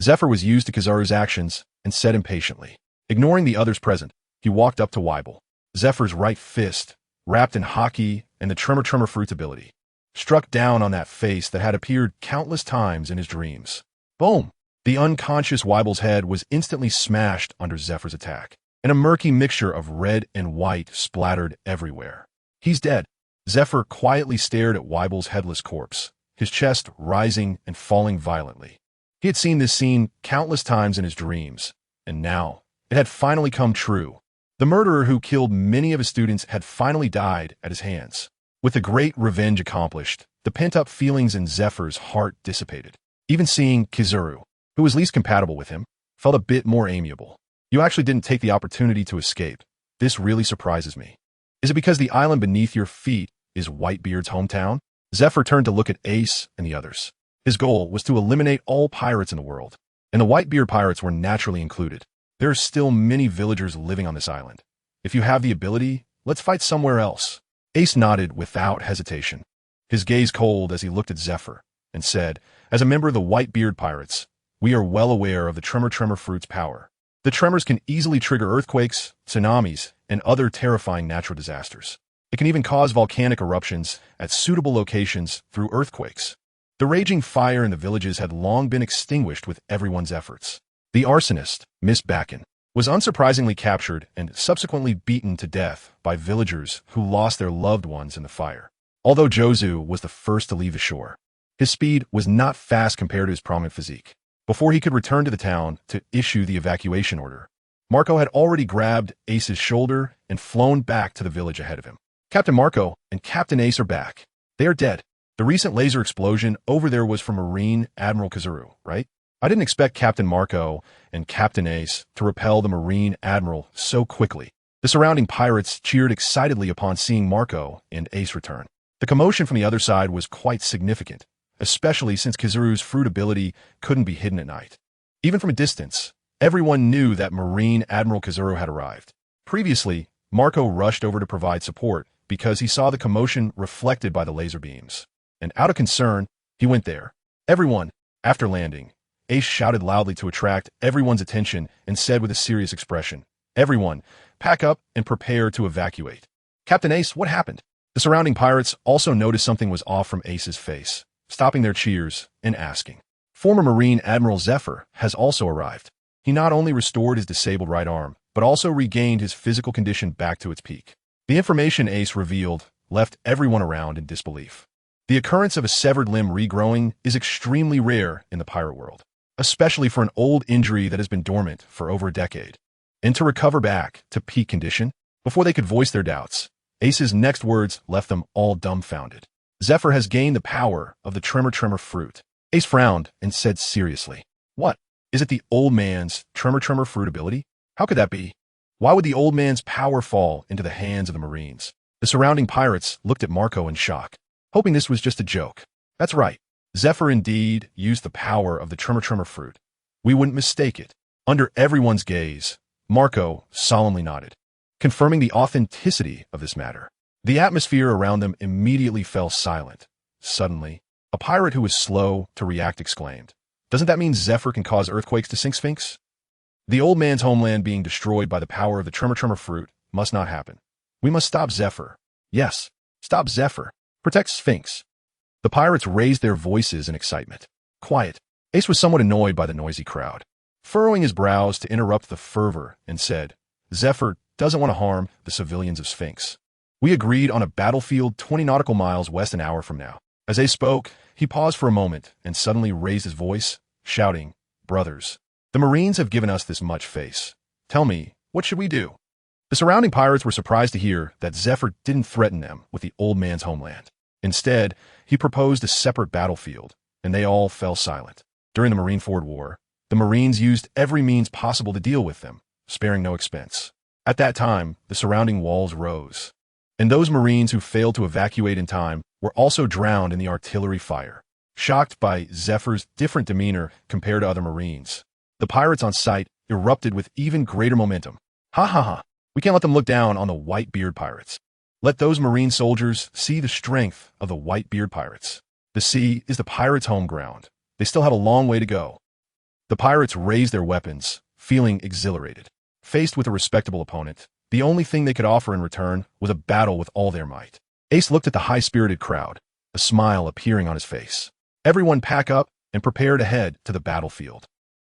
Zephyr was used to Kizaru's actions and said impatiently. Ignoring the others present, he walked up to Weibel. Zephyr's right fist, wrapped in haki and the tremor fruit's ability, struck down on that face that had appeared countless times in his dreams. Boom! The unconscious Weibel's head was instantly smashed under Zephyr's attack, and a murky mixture of red and white splattered everywhere. He's dead. Zephyr quietly stared at Weibel's headless corpse, his chest rising and falling violently. He had seen this scene countless times in his dreams, and now it had finally come true. The murderer who killed many of his students had finally died at his hands. With the great revenge accomplished, the pent-up feelings in Zephyr's heart dissipated. Even seeing Kizaru, who was least compatible with him, felt a bit more amiable. You actually didn't take the opportunity to escape. This really surprises me. Is it because the island beneath your feet is Whitebeard's hometown? Zephyr turned to look at Ace and the others. His goal was to eliminate all pirates in the world, and the Whitebeard pirates were naturally included. There are still many villagers living on this island. If you have the ability, let's fight somewhere else. Ace nodded without hesitation, his gaze cold as he looked at Zephyr, and said, as a member of the Whitebeard pirates, we are well aware of the tremor fruit's power. The tremors can easily trigger earthquakes, tsunamis, and other terrifying natural disasters. It can even cause volcanic eruptions at suitable locations through earthquakes. The raging fire in the villages had long been extinguished with everyone's efforts. The arsonist, Miss Bakken, was unsurprisingly captured and subsequently beaten to death by villagers who lost their loved ones in the fire. Although Jozu was the first to leave the shore, his speed was not fast compared to his prominent physique. Before he could return to the town to issue the evacuation order, Marco had already grabbed Ace's shoulder and flown back to the village ahead of him. Captain Marco and Captain Ace are back. They are dead. The recent laser explosion over there was from Marine Admiral Kizaru, right? I didn't expect Captain Marco and Captain Ace to repel the Marine Admiral so quickly. The surrounding pirates cheered excitedly upon seeing Marco and Ace return. The commotion from the other side was quite significant, especially since Kizaru's fruit ability couldn't be hidden at night. Even from a distance, everyone knew that Marine Admiral Kizaru had arrived. Previously, Marco rushed over to provide support because he saw the commotion reflected by the laser beams. And out of concern, he went there. Everyone, after landing, Ace shouted loudly to attract everyone's attention and said with a serious expression, everyone, pack up and prepare to evacuate. Captain Ace, what happened? The surrounding pirates also noticed something was off from Ace's face, stopping their cheers and asking. Former Marine Admiral Zephyr has also arrived. He not only restored his disabled right arm, but also regained his physical condition back to its peak. The information Ace revealed left everyone around in disbelief. The occurrence of a severed limb regrowing is extremely rare in the pirate world, especially for an old injury that has been dormant for over a decade. And to recover back to peak condition, before they could voice their doubts, Ace's next words left them all dumbfounded. Zephyr has gained the power of the tremor fruit. Ace frowned and said seriously, what? Is it the old man's tremor fruit ability? How could that be? Why would the old man's power fall into the hands of the Marines? The surrounding pirates looked at Marco in shock, hoping this was just a joke. That's right. Zephyr indeed used the power of the tremor fruit. We wouldn't mistake it. Under everyone's gaze, Marco solemnly nodded, confirming the authenticity of this matter. The atmosphere around them immediately fell silent. Suddenly, a pirate who was slow to react exclaimed, doesn't that mean Zephyr can cause earthquakes to sink Sphinx? The old man's homeland being destroyed by the power of the tremor fruit must not happen. We must stop Zephyr. Yes, stop Zephyr. Protect Sphinx. The pirates raised their voices in excitement. Quiet. Ace was somewhat annoyed by the noisy crowd, furrowing his brows to interrupt the fervor, and said, Zephyr doesn't want to harm the civilians of Sphinx. We agreed on a battlefield 20 nautical miles west an hour from now. As Ace spoke, he paused for a moment and suddenly raised his voice, shouting, brothers, the Marines have given us this much face. Tell me, what should we do? The surrounding pirates were surprised to hear that Zephyr didn't threaten them with the old man's homeland. Instead, he proposed a separate battlefield, and they all fell silent. During the Marineford War, The Marines used every means possible to deal with them, sparing no expense. At that time, the surrounding walls rose, and those Marines who failed to evacuate in time were also drowned in the artillery fire. Shocked by Zephyr's different demeanor compared to other Marines, the pirates on site erupted with even greater momentum. Ha ha ha! We can't let them look down on the Whitebeard pirates. Let those Marine soldiers see the strength of the Whitebeard pirates. The sea is the pirates' home ground. They still have a long way to go. The pirates raised their weapons, feeling exhilarated. Faced with a respectable opponent, the only thing they could offer in return was a battle with all their might. Ace looked at the high-spirited crowd, a smile appearing on his face. Everyone pack up and prepare to head to the battlefield.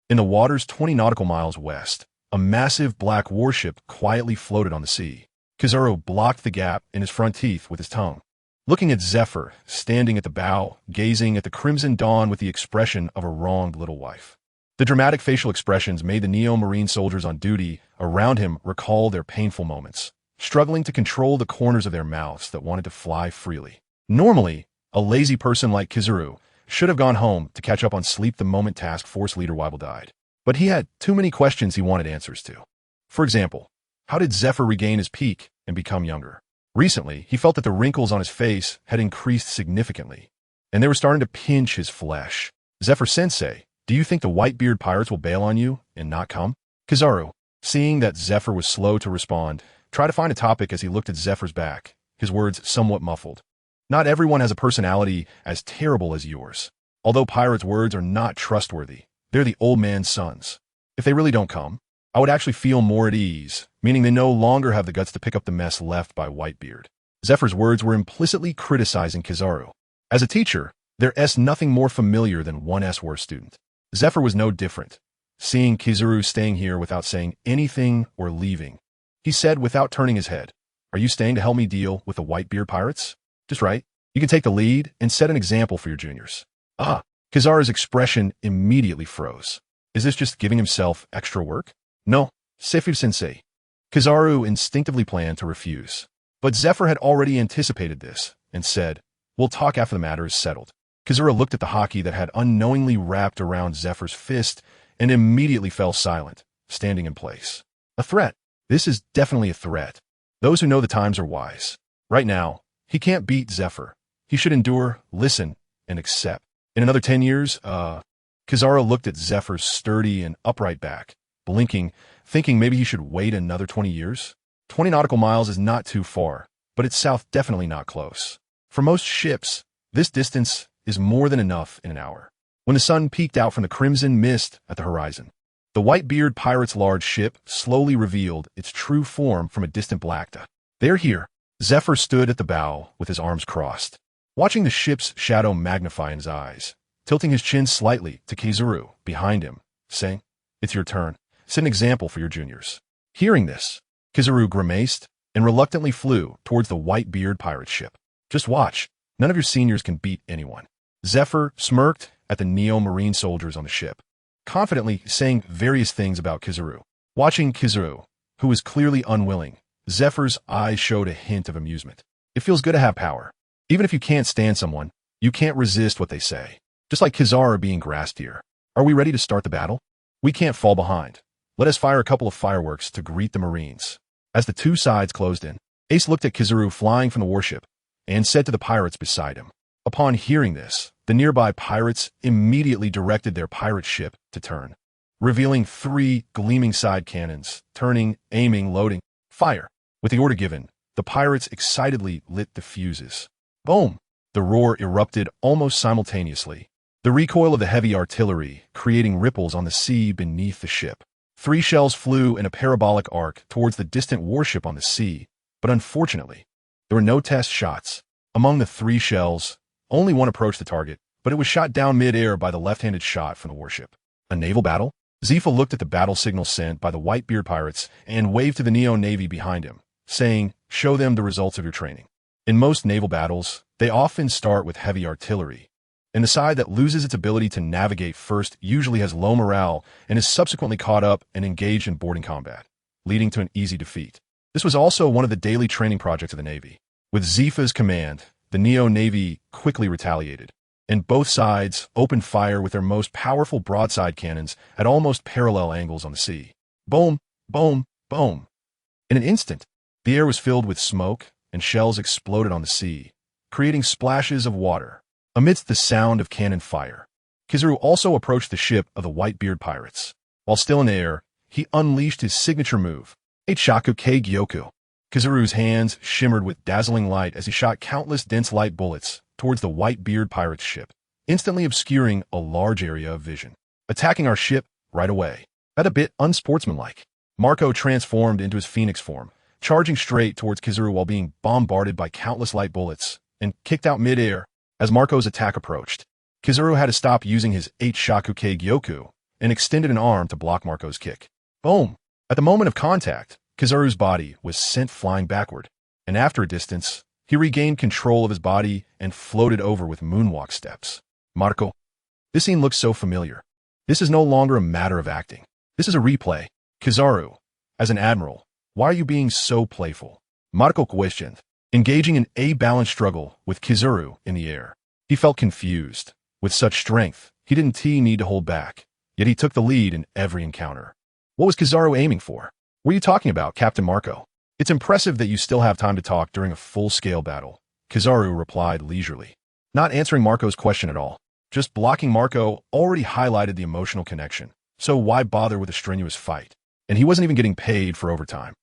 In the waters 20 nautical miles west, a massive black warship quietly floated on the sea. Kizaru blocked the gap in his front teeth with his tongue. Looking at Zephyr, standing at the bow, gazing at the crimson dawn with the expression of a wronged little wife. The dramatic facial expressions made the Neo-Marine soldiers on duty around him recall their painful moments, struggling to control the corners of their mouths that wanted to fly freely. Normally, a lazy person like Kizaru should have gone home to catch up on sleep the moment Task Force leader Weibel died. But he had too many questions he wanted answers to. For example, how did Zephyr regain his peak and become younger? Recently, he felt that the wrinkles on his face had increased significantly, and they were starting to pinch his flesh. Zephyr-sensei, do you think the Whitebeard pirates will bail on you and not come? Kizaru, seeing that Zephyr was slow to respond, tried to find a topic as he looked at Zephyr's back, his words somewhat muffled. Not everyone has a personality as terrible as yours. Although pirates' words are not trustworthy, they're the old man's sons. If they really don't come, I would actually feel more at ease, meaning they no longer have the guts to pick up the mess left by Whitebeard. Zephyr's words were implicitly criticizing Kizaru. As a teacher, there's nothing more familiar than one worst student. Zephyr was no different, seeing Kizaru staying here without saying anything or leaving. He said without turning his head, "Are you staying to help me deal with the Whitebeard pirates?" Just right. You can take the lead and set an example for your juniors. Ah, Kizaru's expression immediately froze. Is this just giving himself extra work? No, Zephyr-sensei. Kizaru instinctively planned to refuse. But Zephyr had already anticipated this and said, "We'll talk after the matter is settled." Kizaru looked at the hockey that had unknowingly wrapped around Zephyr's fist and immediately fell silent, standing in place. A threat. This is definitely a threat. Those who know the times are wise. Right now, he can't beat Zephyr. He should endure, listen, and accept. In another 10 years, Kizaru looked at Zephyr's sturdy and upright back, blinking, thinking maybe he should wait another 20 years. 20 nautical miles is not too far, but it's south definitely not close. For most ships, this distance is more than enough in an hour. When the sun peeked out from the crimson mist at the horizon, the Whitebeard pirate's large ship slowly revealed its true form from a distant blackta. They're here. Zephyr stood at the bow with his arms crossed, watching the ship's shadow magnify in his eyes, tilting his chin slightly to Kizaru behind him, saying, "It's your turn. Set an example for your juniors." Hearing this, Kizaru grimaced and reluctantly flew towards the Whitebeard pirate ship. "Just watch. None of your seniors can beat anyone." Zephyr smirked at the Neo-Marine soldiers on the ship, confidently saying various things about Kizaru. Watching Kizaru, who was clearly unwilling, Zephyr's eyes showed a hint of amusement. It feels good to have power. Even if you can't stand someone, you can't resist what they say. Just like Kizaru being grasped here. Are we ready to start the battle? We can't fall behind. Let us fire a couple of fireworks to greet the Marines. As the two sides closed in, Ace looked at Kizaru flying from the warship and said to the pirates beside him. Upon hearing this, the nearby pirates immediately directed their pirate ship to turn, revealing 3 gleaming side cannons, turning, aiming, loading, fire. With the order given, the pirates excitedly lit the fuses. Boom! The roar erupted almost simultaneously, the recoil of the heavy artillery creating ripples on the sea beneath the ship. 3 shells flew in a parabolic arc towards the distant warship on the sea, but unfortunately, there were no test shots. Among the 3 shells, only one approached the target, but it was shot down mid-air by the left-handed shot from the warship. A naval battle? Zephyr looked at the battle signal sent by the Whitebeard pirates and waved to the Neo-Navy behind him, saying, "Show them the results of your training." In most naval battles, they often start with heavy artillery, and the side that loses its ability to navigate first usually has low morale and is subsequently caught up and engaged in boarding combat, leading to an easy defeat. This was also one of the daily training projects of the Navy. With Zephyr's command, the Neo-Navy quickly retaliated. and both sides opened fire with their most powerful broadside cannons at almost parallel angles on the sea. Boom, boom, boom. In an instant, the air was filled with smoke, and shells exploded on the sea, creating splashes of water. Amidst the sound of cannon fire, Kizaru also approached the ship of the Whitebeard pirates. While still in the air, he unleashed his signature move, Eichaku Kei Gyoku. Kizaru's hands shimmered with dazzling light as he shot countless dense light bullets towards the Whitebeard pirates' ship, instantly obscuring a large area of vision. Attacking our ship right away. That a bit unsportsmanlike. Marco transformed into his phoenix form, charging straight towards Kizaru while being bombarded by countless light bullets, and kicked out mid-air. As Marco's attack approached, Kizaru had to stop using his Eichaku Kei Gyoku and extended an arm to block Marco's kick. Boom! At the moment of contact, Kizaru's body was sent flying backward, and after a distance, he regained control of his body and floated over with moonwalk steps. Marco. This scene looks so familiar. This is no longer a matter of acting. This is a replay. Kizaru, as an admiral, why are you being so playful? Marco questioned, engaging in a balanced struggle with Kizaru in the air. He felt confused. With such strength, he didn't need to hold back, yet he took the lead in every encounter. What was Kizaru aiming for? What are you talking about, Captain Marco? It's impressive that you still have time to talk during a full-scale battle, Kizaru replied leisurely, not answering Marco's question at all. Just blocking Marco already highlighted the emotional connection, so why bother with a strenuous fight? And he wasn't even getting paid for overtime.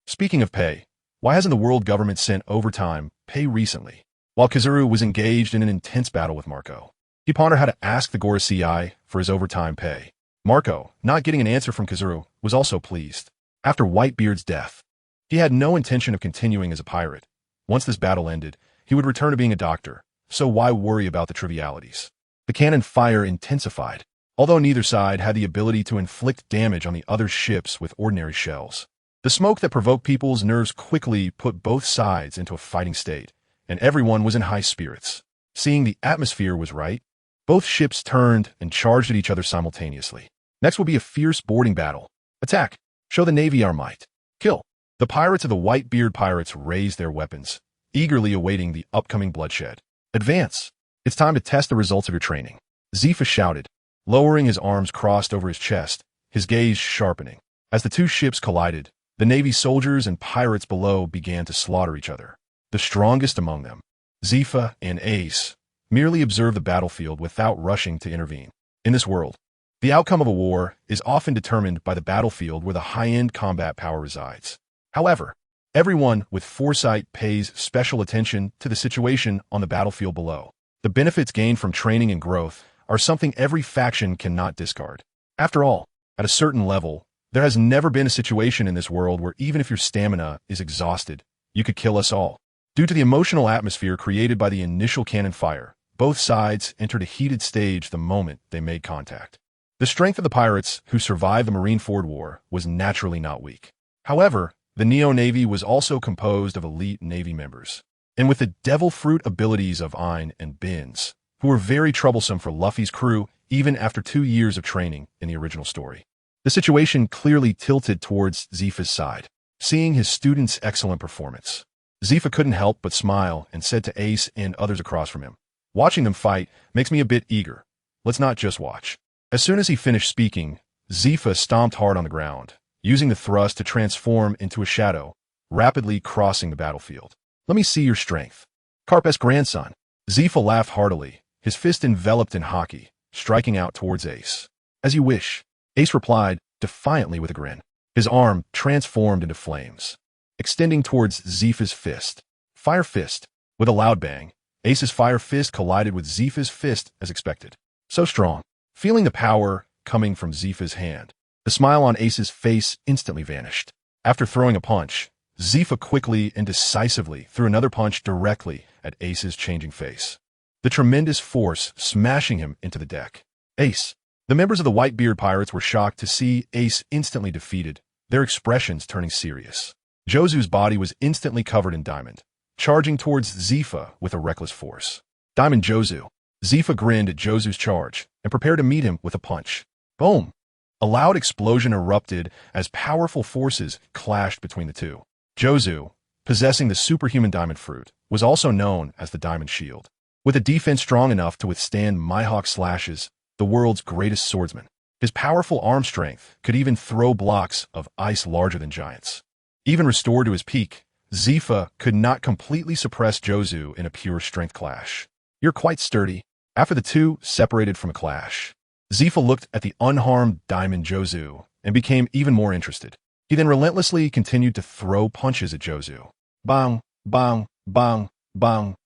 Speaking of pay, why hasn't the world government sent overtime pay recently? While Kizaru was engaged in an intense battle with Marco, he pondered how to ask the Gorosei for his overtime pay. Marco, not getting an answer from Kizaru, was also pleased. After Whitebeard's death, he had no intention of continuing as a pirate. Once this battle ended, he would return to being a doctor, so why worry about the trivialities? The cannon fire intensified, although neither side had the ability to inflict damage on the other's ships with ordinary shells. The smoke that provoked people's nerves quickly put both sides into a fighting state, and everyone was in high spirits. Seeing the atmosphere was right, both ships turned and charged at each other simultaneously. Next will be a fierce boarding battle. Attack. Show the Navy our might. Kill. The pirates of the Whitebeard pirates raised their weapons, eagerly awaiting the upcoming bloodshed. Advance. It's time to test the results of your training. Zifa shouted, lowering his arms crossed over his chest, his gaze sharpening. As the two ships collided, the Navy soldiers and pirates below began to slaughter each other. The strongest among them, Zifa and Ace, merely observed the battlefield without rushing to intervene. In this world, the outcome of a war is often determined by the battlefield where the high-end combat power resides. However, everyone with foresight pays special attention to the situation on the battlefield below. The benefits gained from training and growth are something every faction cannot discard. After all, at a certain level, there has never been a situation in this world where even if your stamina is exhausted, you could kill us all. Due to the emotional atmosphere created by the initial cannon fire, both sides entered a heated stage the moment they made contact. The strength of the pirates who survived the Marineford War was naturally not weak. However, the Neo Navy was also composed of elite Navy members, and with the devil fruit abilities of Ein and Binz, who were very troublesome for Luffy's crew even after 2 years of training in the original story. The situation clearly tilted towards Zifa's side, seeing his students' excellent performance. Zifa couldn't help but smile and said to Ace and others across from him, watching them fight makes me a bit eager. Let's not just watch. As soon as he finished speaking, Zifa stomped hard on the ground, using the thrust to transform into a shadow, rapidly crossing the battlefield. Let me see your strength. Carp's grandson. Zifa laughed heartily, his fist enveloped in hockey, striking out towards Ace. As you wish. Ace replied, defiantly with a grin. His arm transformed into flames, extending towards Zifa's fist. Fire fist. With a loud bang, Ace's fire fist collided with Zifa's fist as expected. So strong. Feeling the power coming from Zifa's hand, the smile on Ace's face instantly vanished. After throwing a punch, Zifa quickly and decisively threw another punch directly at Ace's changing face, the tremendous force smashing him into the deck. Ace. The members of the Whitebeard pirates were shocked to see Ace instantly defeated, their expressions turning serious. Jozu's body was instantly covered in diamond, charging towards Zifa with a reckless force. Diamond Jozu. Zifa grinned at Jozu's charge and prepared to meet him with a punch. Boom! A loud explosion erupted as powerful forces clashed between the two. Jozu, possessing the superhuman diamond fruit, was also known as the Diamond Shield. With a defense strong enough to withstand Mihawk slashes, the world's greatest swordsman. His powerful arm strength could even throw blocks of ice larger than giants. Even restored to his peak, Zifa could not completely suppress Jozu in a pure strength clash. You're quite sturdy. After the two separated from a clash, Zifa looked at the unharmed Diamond Jozu and became even more interested. He then relentlessly continued to throw punches at Jozu. Bang, bang, bang, bang.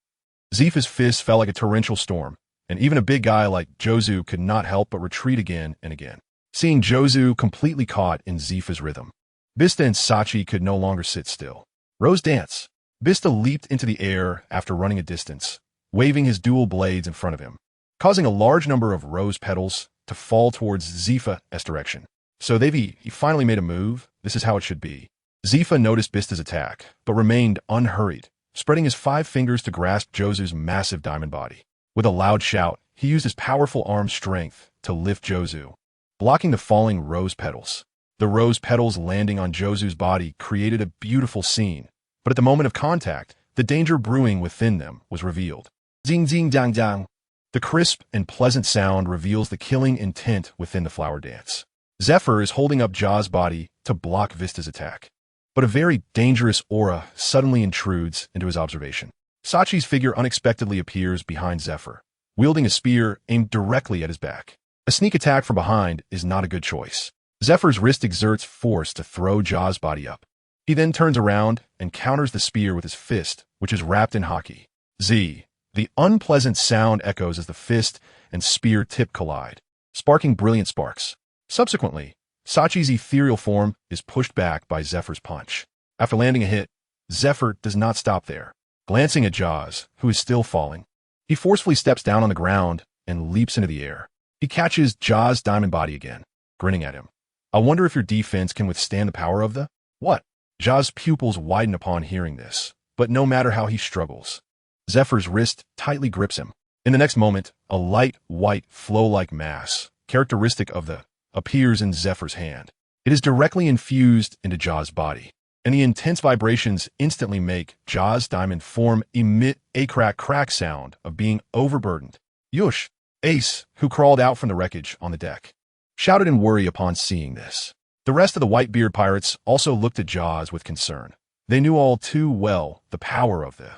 Zifa's fists fell like a torrential storm, and even a big guy like Jozu could not help but retreat again and again. Seeing Jozu completely caught in Zifa's rhythm, Bista and Sachi could no longer sit still. Rose dance. Bista leaped into the air after running a distance, waving his dual blades in front of him, causing a large number of rose petals to fall towards Zifa's direction. So he finally made a move. This is how it should be. Zifa noticed Bista's attack, but remained unhurried, spreading his 5 fingers to grasp Jozu's massive diamond body. With a loud shout, he used his powerful arm strength to lift Jozu, blocking the falling rose petals. The rose petals landing on Jozu's body created a beautiful scene, but at the moment of contact, the danger brewing within them was revealed. Zing zing dang dang. The crisp and pleasant sound reveals the killing intent within the flower dance. Zephyr is holding up Ja's body to block Vista's attack, but a very dangerous aura suddenly intrudes into his observation. Sachi's figure unexpectedly appears behind Zephyr, wielding a spear aimed directly at his back. A sneak attack from behind is not a good choice. Zephyr's wrist exerts force to throw Ja's body up. He then turns around and counters the spear with his fist, which is wrapped in haki. Z. The unpleasant sound echoes as the fist and spear tip collide, sparking brilliant sparks. Subsequently, Sachi's ethereal form is pushed back by Zephyr's punch. After landing a hit, Zephyr does not stop there. Glancing at Jaws, who is still falling, he forcefully steps down on the ground and leaps into the air. He catches Ja's diamond body again, grinning at him. I wonder if your defense can withstand the power of the... What? Ja's pupils widen upon hearing this, but no matter how he struggles, Zephyr's wrist tightly grips him. In the next moment, a light, white, flow-like mass, characteristic of the, appears in Zephyr's hand. It is directly infused into Ja's body, and the intense vibrations instantly make Ja's diamond form emit a crack sound of being overburdened. Yush! Ace, who crawled out from the wreckage on the deck, shouted in worry upon seeing this. The rest of the Whitebeard pirates also looked at Jaws with concern. They knew all too well the power of the...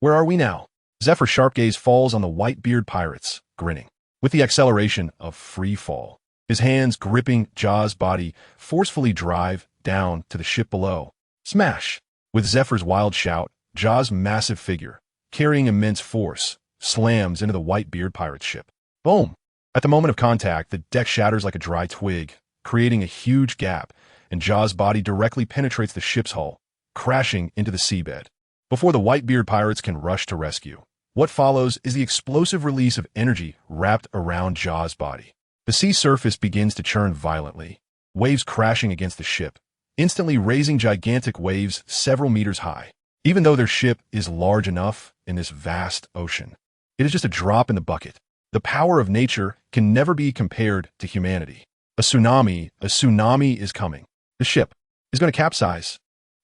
Where are we now? Zephyr's sharp gaze falls on the Whitebeard pirates, grinning. With the acceleration of free fall, his hands gripping Ja's body forcefully drive down to the ship below. Smash! With Zephyr's wild shout, Ja's massive figure, carrying immense force, slams into the Whitebeard pirate's ship. Boom! At the moment of contact, the deck shatters like a dry twig, creating a huge gap, and Ja's body directly penetrates the ship's hull, crashing into the seabed. Before the Whitebeard pirates can rush to rescue, what follows is the explosive release of energy wrapped around Ja's body. The sea surface begins to churn violently, waves crashing against the ship, instantly raising gigantic waves several meters high. Even though their ship is large enough in this vast ocean, it is just a drop in the bucket. The power of nature can never be compared to humanity. A tsunami is coming. The ship is going to capsize.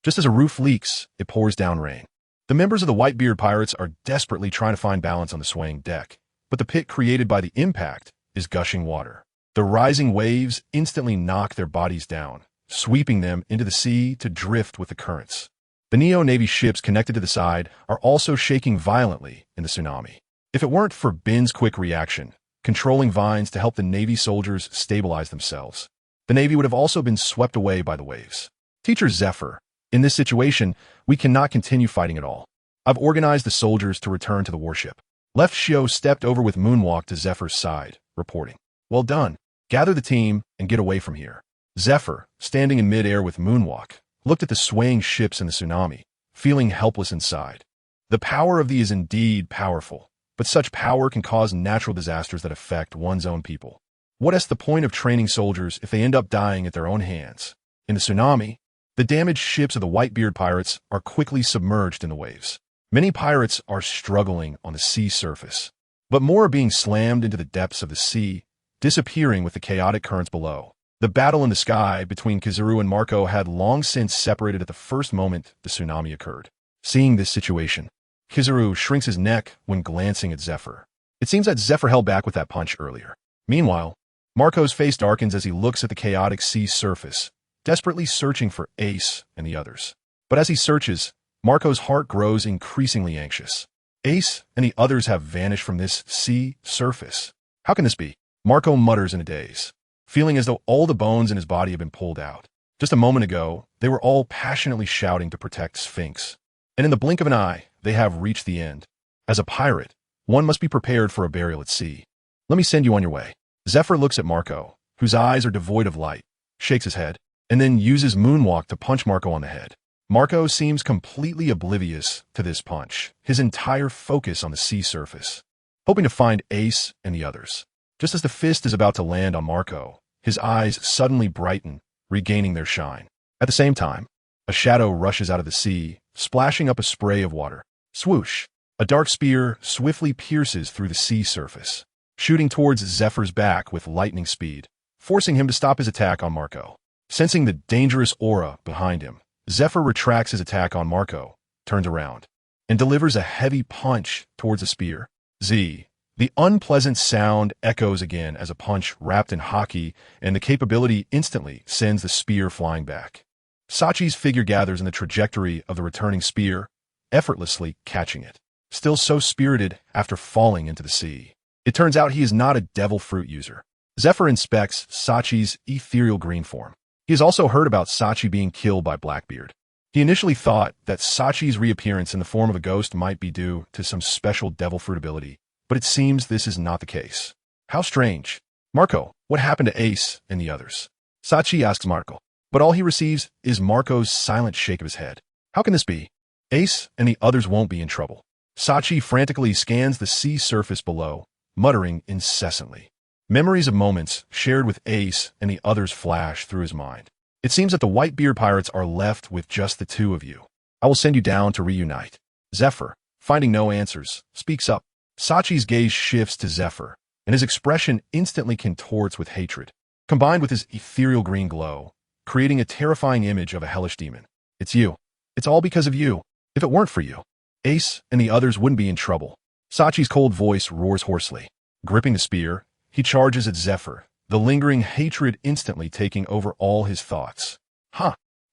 Just as a roof leaks, it pours down rain. The members of the Whitebeard pirates are desperately trying to find balance on the swaying deck, but the pit created by the impact is gushing water. The rising waves instantly knock their bodies down, sweeping them into the sea to drift with the currents. The Neo Navy ships connected to the side are also shaking violently in the tsunami. If it weren't for Bin's quick reaction, controlling vines to help the Navy soldiers stabilize themselves, the Navy would have also been swept away by the waves. Teacher Zephyr, in this situation, we cannot continue fighting at all. I've organized the soldiers to return to the warship. Left Shio stepped over with Moonwalk to Zephyr's side, reporting. Well done. Gather the team and get away from here. Zephyr, standing in midair with Moonwalk, looked at the swaying ships in the tsunami, feeling helpless inside. The power of thee is indeed powerful, but such power can cause natural disasters that affect one's own people. What is the point of training soldiers if they end up dying at their own hands? In the tsunami, the damaged ships of the Whitebeard pirates are quickly submerged in the waves. Many pirates are struggling on the sea surface, but more are being slammed into the depths of the sea, disappearing with the chaotic currents below. The battle in the sky between Kizaru and Marco had long since separated at the first moment the tsunami occurred. Seeing this situation, Kizaru shrinks his neck when glancing at Zephyr. It seems that Zephyr held back with that punch earlier. Meanwhile, Marco's face darkens as he looks at the chaotic sea surface, desperately searching for Ace and the others. But as he searches, Marco's heart grows increasingly anxious. Ace and the others have vanished from this sea surface. How can this be? Marco mutters in a daze, feeling as though all the bones in his body have been pulled out. Just a moment ago, they were all passionately shouting to protect Sphinx. And in the blink of an eye, they have reached the end. As a pirate, one must be prepared for a burial at sea. Let me send you on your way. Zephyr looks at Marco, whose eyes are devoid of light, shakes his head, and then uses Moonwalk to punch Marco on the head. Marco seems completely oblivious to this punch, his entire focus on the sea surface, hoping to find Ace and the others. Just as the fist is about to land on Marco, his eyes suddenly brighten, regaining their shine. At the same time, a shadow rushes out of the sea, splashing up a spray of water. Swoosh! A dark spear swiftly pierces through the sea surface, shooting towards Zephyr's back with lightning speed, forcing him to stop his attack on Marco. Sensing the dangerous aura behind him, Zephyr retracts his attack on Marco, turns around, and delivers a heavy punch towards the spear. Z. The unpleasant sound echoes again as a punch wrapped in haki, and the capability instantly sends the spear flying back. Sachi's figure gathers in the trajectory of the returning spear, effortlessly catching it. Still so spirited after falling into the sea. It turns out he is not a devil fruit user. Zephyr inspects Sachi's ethereal green form. He has also heard about Sachi being killed by Blackbeard. He initially thought that Sachi's reappearance in the form of a ghost might be due to some special devil fruit ability, but it seems this is not the case. How strange. Marco, what happened to Ace and the others? Sachi asks Marco, but all he receives is Marco's silent shake of his head. How can this be? Ace and the others won't be in trouble. Sachi frantically scans the sea surface below, muttering incessantly. Memories of moments shared with Ace and the others flash through his mind. It seems that the Whitebeard pirates are left with just the two of you. I will send you down to reunite. Zephyr, finding no answers, speaks up. Sachi's gaze shifts to Zephyr, and his expression instantly contorts with hatred, combined with his ethereal green glow, creating a terrifying image of a hellish demon. It's you. It's all because of you. If it weren't for you, Ace and the others wouldn't be in trouble. Sachi's cold voice roars hoarsely. Gripping the spear, he charges at Zephyr, the lingering hatred instantly taking over all his thoughts.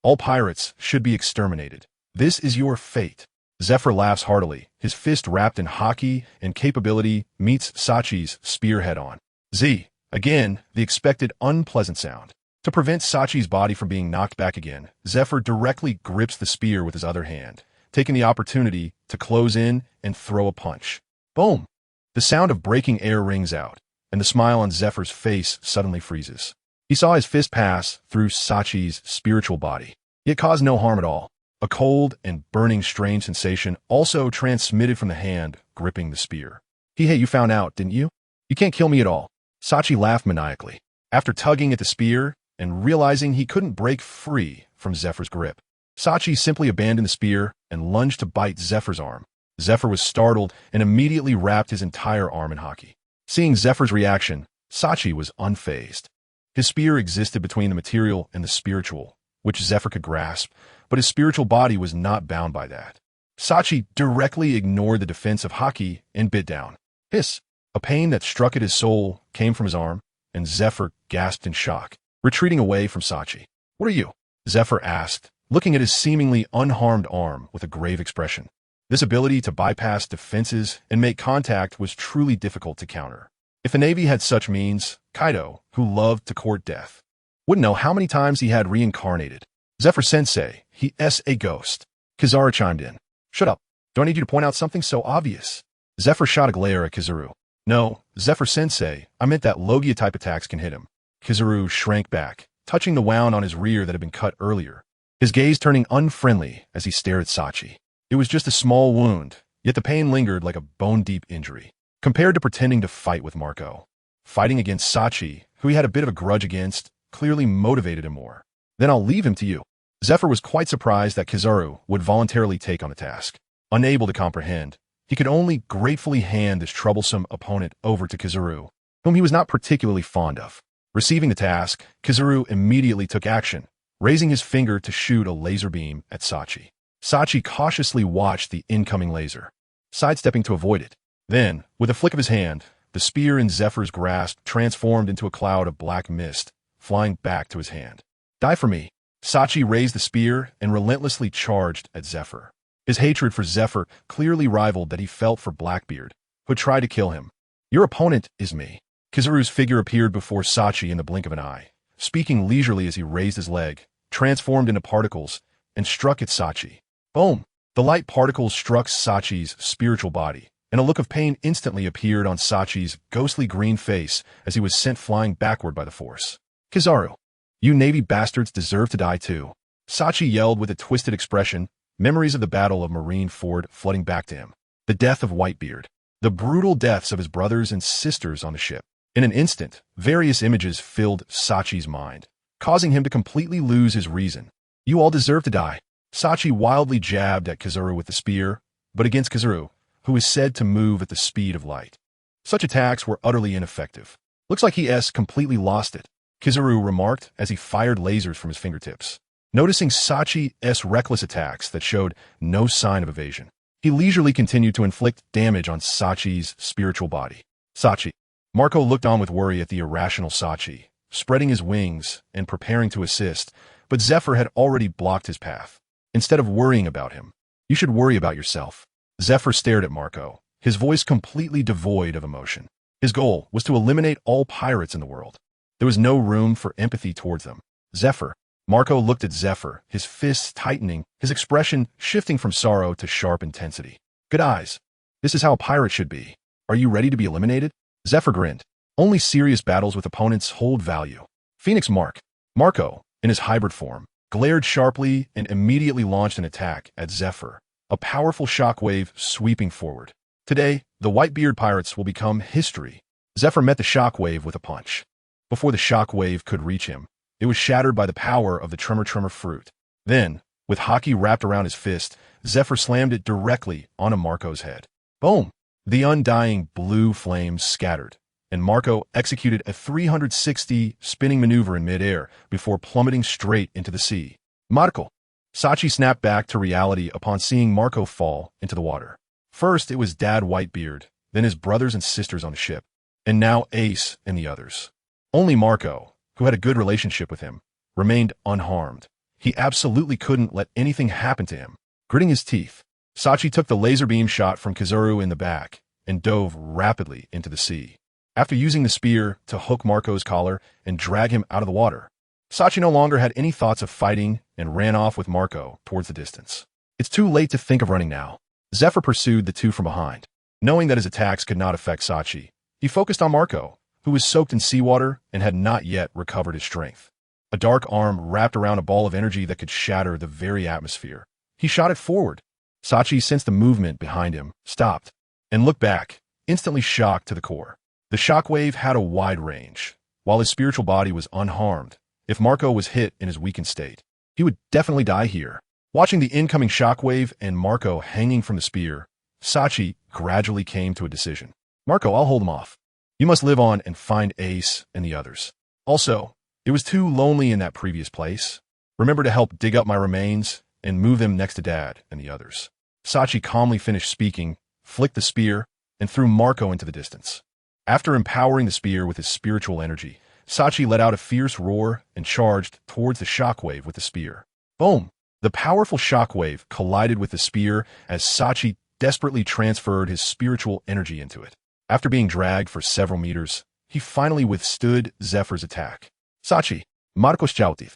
All pirates should be exterminated. This is your fate. Zephyr laughs heartily, his fist wrapped in haki and capability meets Sachi's spear head-on. Z. Again, the expected unpleasant sound. To prevent Sachi's body from being knocked back again, Zephyr directly grips the spear with his other hand, taking the opportunity to close in and throw a punch. Boom! The sound of breaking air rings out, and the smile on Zephyr's face suddenly freezes. He saw his fist pass through Sachi's spiritual body. It caused no harm at all. A cold and burning strange sensation also transmitted from the hand gripping the spear. Hey, you found out, didn't you? You can't kill me at all. Sachi laughed maniacally, after tugging at the spear and realizing he couldn't break free from Zephyr's grip. Sachi simply abandoned the spear and lunged to bite Zephyr's arm. Zephyr was startled and immediately wrapped his entire arm in haki. Seeing Zephyr's reaction, Sachi was unfazed. His spear existed between the material and the spiritual, which Zephyr could grasp, but his spiritual body was not bound by that. Sachi directly ignored the defense of haki and bit down. Hiss! A pain that struck at his soul came from his arm, and Zephyr gasped in shock, retreating away from Sachi. What are you? Zephyr asked, looking at his seemingly unharmed arm with a grave expression. This ability to bypass defenses and make contact was truly difficult to counter. If the Navy had such means, Kaido, who loved to court death, wouldn't know how many times he had reincarnated. Zephyr-sensei, he's a ghost. Kizaru chimed in. Shut up. Do I need you to point out something so obvious? Zephyr shot a glare at Kizaru. No, Zephyr-sensei, I meant that Logia-type attacks can hit him. Kizaru shrank back, touching the wound on his rear that had been cut earlier, his gaze turning unfriendly as he stared at Sachi. It was just a small wound, yet the pain lingered like a bone-deep injury, compared to pretending to fight with Marco. Fighting against Sachi, who he had a bit of a grudge against, clearly motivated him more. Then I'll leave him to you. Zephyr was quite surprised that Kizaru would voluntarily take on the task. Unable to comprehend, he could only gratefully hand this troublesome opponent over to Kizaru, whom he was not particularly fond of. Receiving the task, Kizaru immediately took action, raising his finger to shoot a laser beam at Sachi. Sachi cautiously watched the incoming laser. sidestepping to avoid it. Then, with a flick of his hand, the spear in Zephyr's grasp transformed into a cloud of black mist, flying back to his hand. Die for me. Sachi raised the spear and relentlessly charged at Zephyr. His hatred for Zephyr clearly rivaled that he felt for Blackbeard, who had tried to kill him. Your opponent is me. Kizaru's figure appeared before Sachi in the blink of an eye, speaking leisurely as he raised his leg, transformed into particles, and struck at Sachi. Boom! The light particles struck Sachi's spiritual body, and a look of pain instantly appeared on Sachi's ghostly green face as he was sent flying backward by the force. Kizaru, you Navy bastards deserve to die too. Sachi yelled with a twisted expression, memories of the Battle of Marine Ford flooding back to him. The death of Whitebeard. The brutal deaths of his brothers and sisters on the ship. In an instant, various images filled Sachi's mind, causing him to completely lose his reason. You all deserve to die. Sachi wildly jabbed at Kizaru with the spear, but against Kizaru, who is said to move at the speed of light. Such attacks were utterly ineffective. Looks like he's completely lost it, Kizaru remarked as he fired lasers from his fingertips. Noticing Sachi's reckless attacks that showed no sign of evasion, he leisurely continued to inflict damage on Sachi's spiritual body. Sachi. Marco looked on with worry at the irrational Sachi, spreading his wings and preparing to assist, but Zephyr had already blocked his path. Instead of worrying about him, you should worry about yourself. Zephyr stared at Marco, his voice completely devoid of emotion. His goal was to eliminate all pirates in the world. There was no room for empathy towards them. Zephyr. Marco looked at Zephyr, his fists tightening, his expression shifting from sorrow to sharp intensity. Good eyes. This is how a pirate should be. Are you ready to be eliminated? Zephyr grinned. Only serious battles with opponents hold value. Phoenix Mark. Marco, in his hybrid form, glared sharply and immediately launched an attack at Zephyr, a powerful shockwave sweeping forward. Today, the Whitebeard pirates will become history. Zephyr met the shockwave with a punch. Before the shockwave could reach him, it was shattered by the power of the Tremor fruit. Then, with hockey wrapped around his fist, Zephyr slammed it directly onto Marco's head. Boom! The undying blue flames scattered, and Marco executed a 360 spinning maneuver in midair before plummeting straight into the sea. Marco! Sachi snapped back to reality upon seeing Marco fall into the water. First, it was Dad Whitebeard, then his brothers and sisters on the ship, and now Ace and the others. Only Marco, who had a good relationship with him, remained unharmed. He absolutely couldn't let anything happen to him. Gritting his teeth, Sachi took the laser beam shot from Kizaru in the back and dove rapidly into the sea. After using the spear to hook Marco's collar and drag him out of the water, Sachi no longer had any thoughts of fighting and ran off with Marco towards the distance. It's too late to think of running now. Zephyr pursued the two from behind. Knowing that his attacks could not affect Sachi, he focused on Marco, who was soaked in seawater and had not yet recovered his strength. A dark arm wrapped around a ball of energy that could shatter the very atmosphere. He shot it forward. Sachi sensed the movement behind him, stopped, and looked back, instantly shocked to the core. The shockwave had a wide range. While his spiritual body was unharmed, if Marco was hit in his weakened state, he would definitely die here. Watching the incoming shockwave and Marco hanging from the spear, Sachi gradually came to a decision. Marco, I'll hold him off. You must live on and find Ace and the others. Also, it was too lonely in that previous place. Remember to help dig up my remains and move them next to Dad and the others. Sachi calmly finished speaking, flicked the spear, and threw Marco into the distance. After empowering the spear with his spiritual energy, Sachi let out a fierce roar and charged towards the shockwave with the spear. Boom! The powerful shockwave collided with the spear as Sachi desperately transferred his spiritual energy into it. After being dragged for several meters, he finally withstood Zephyr's attack. Sachi, Marcos Chautif.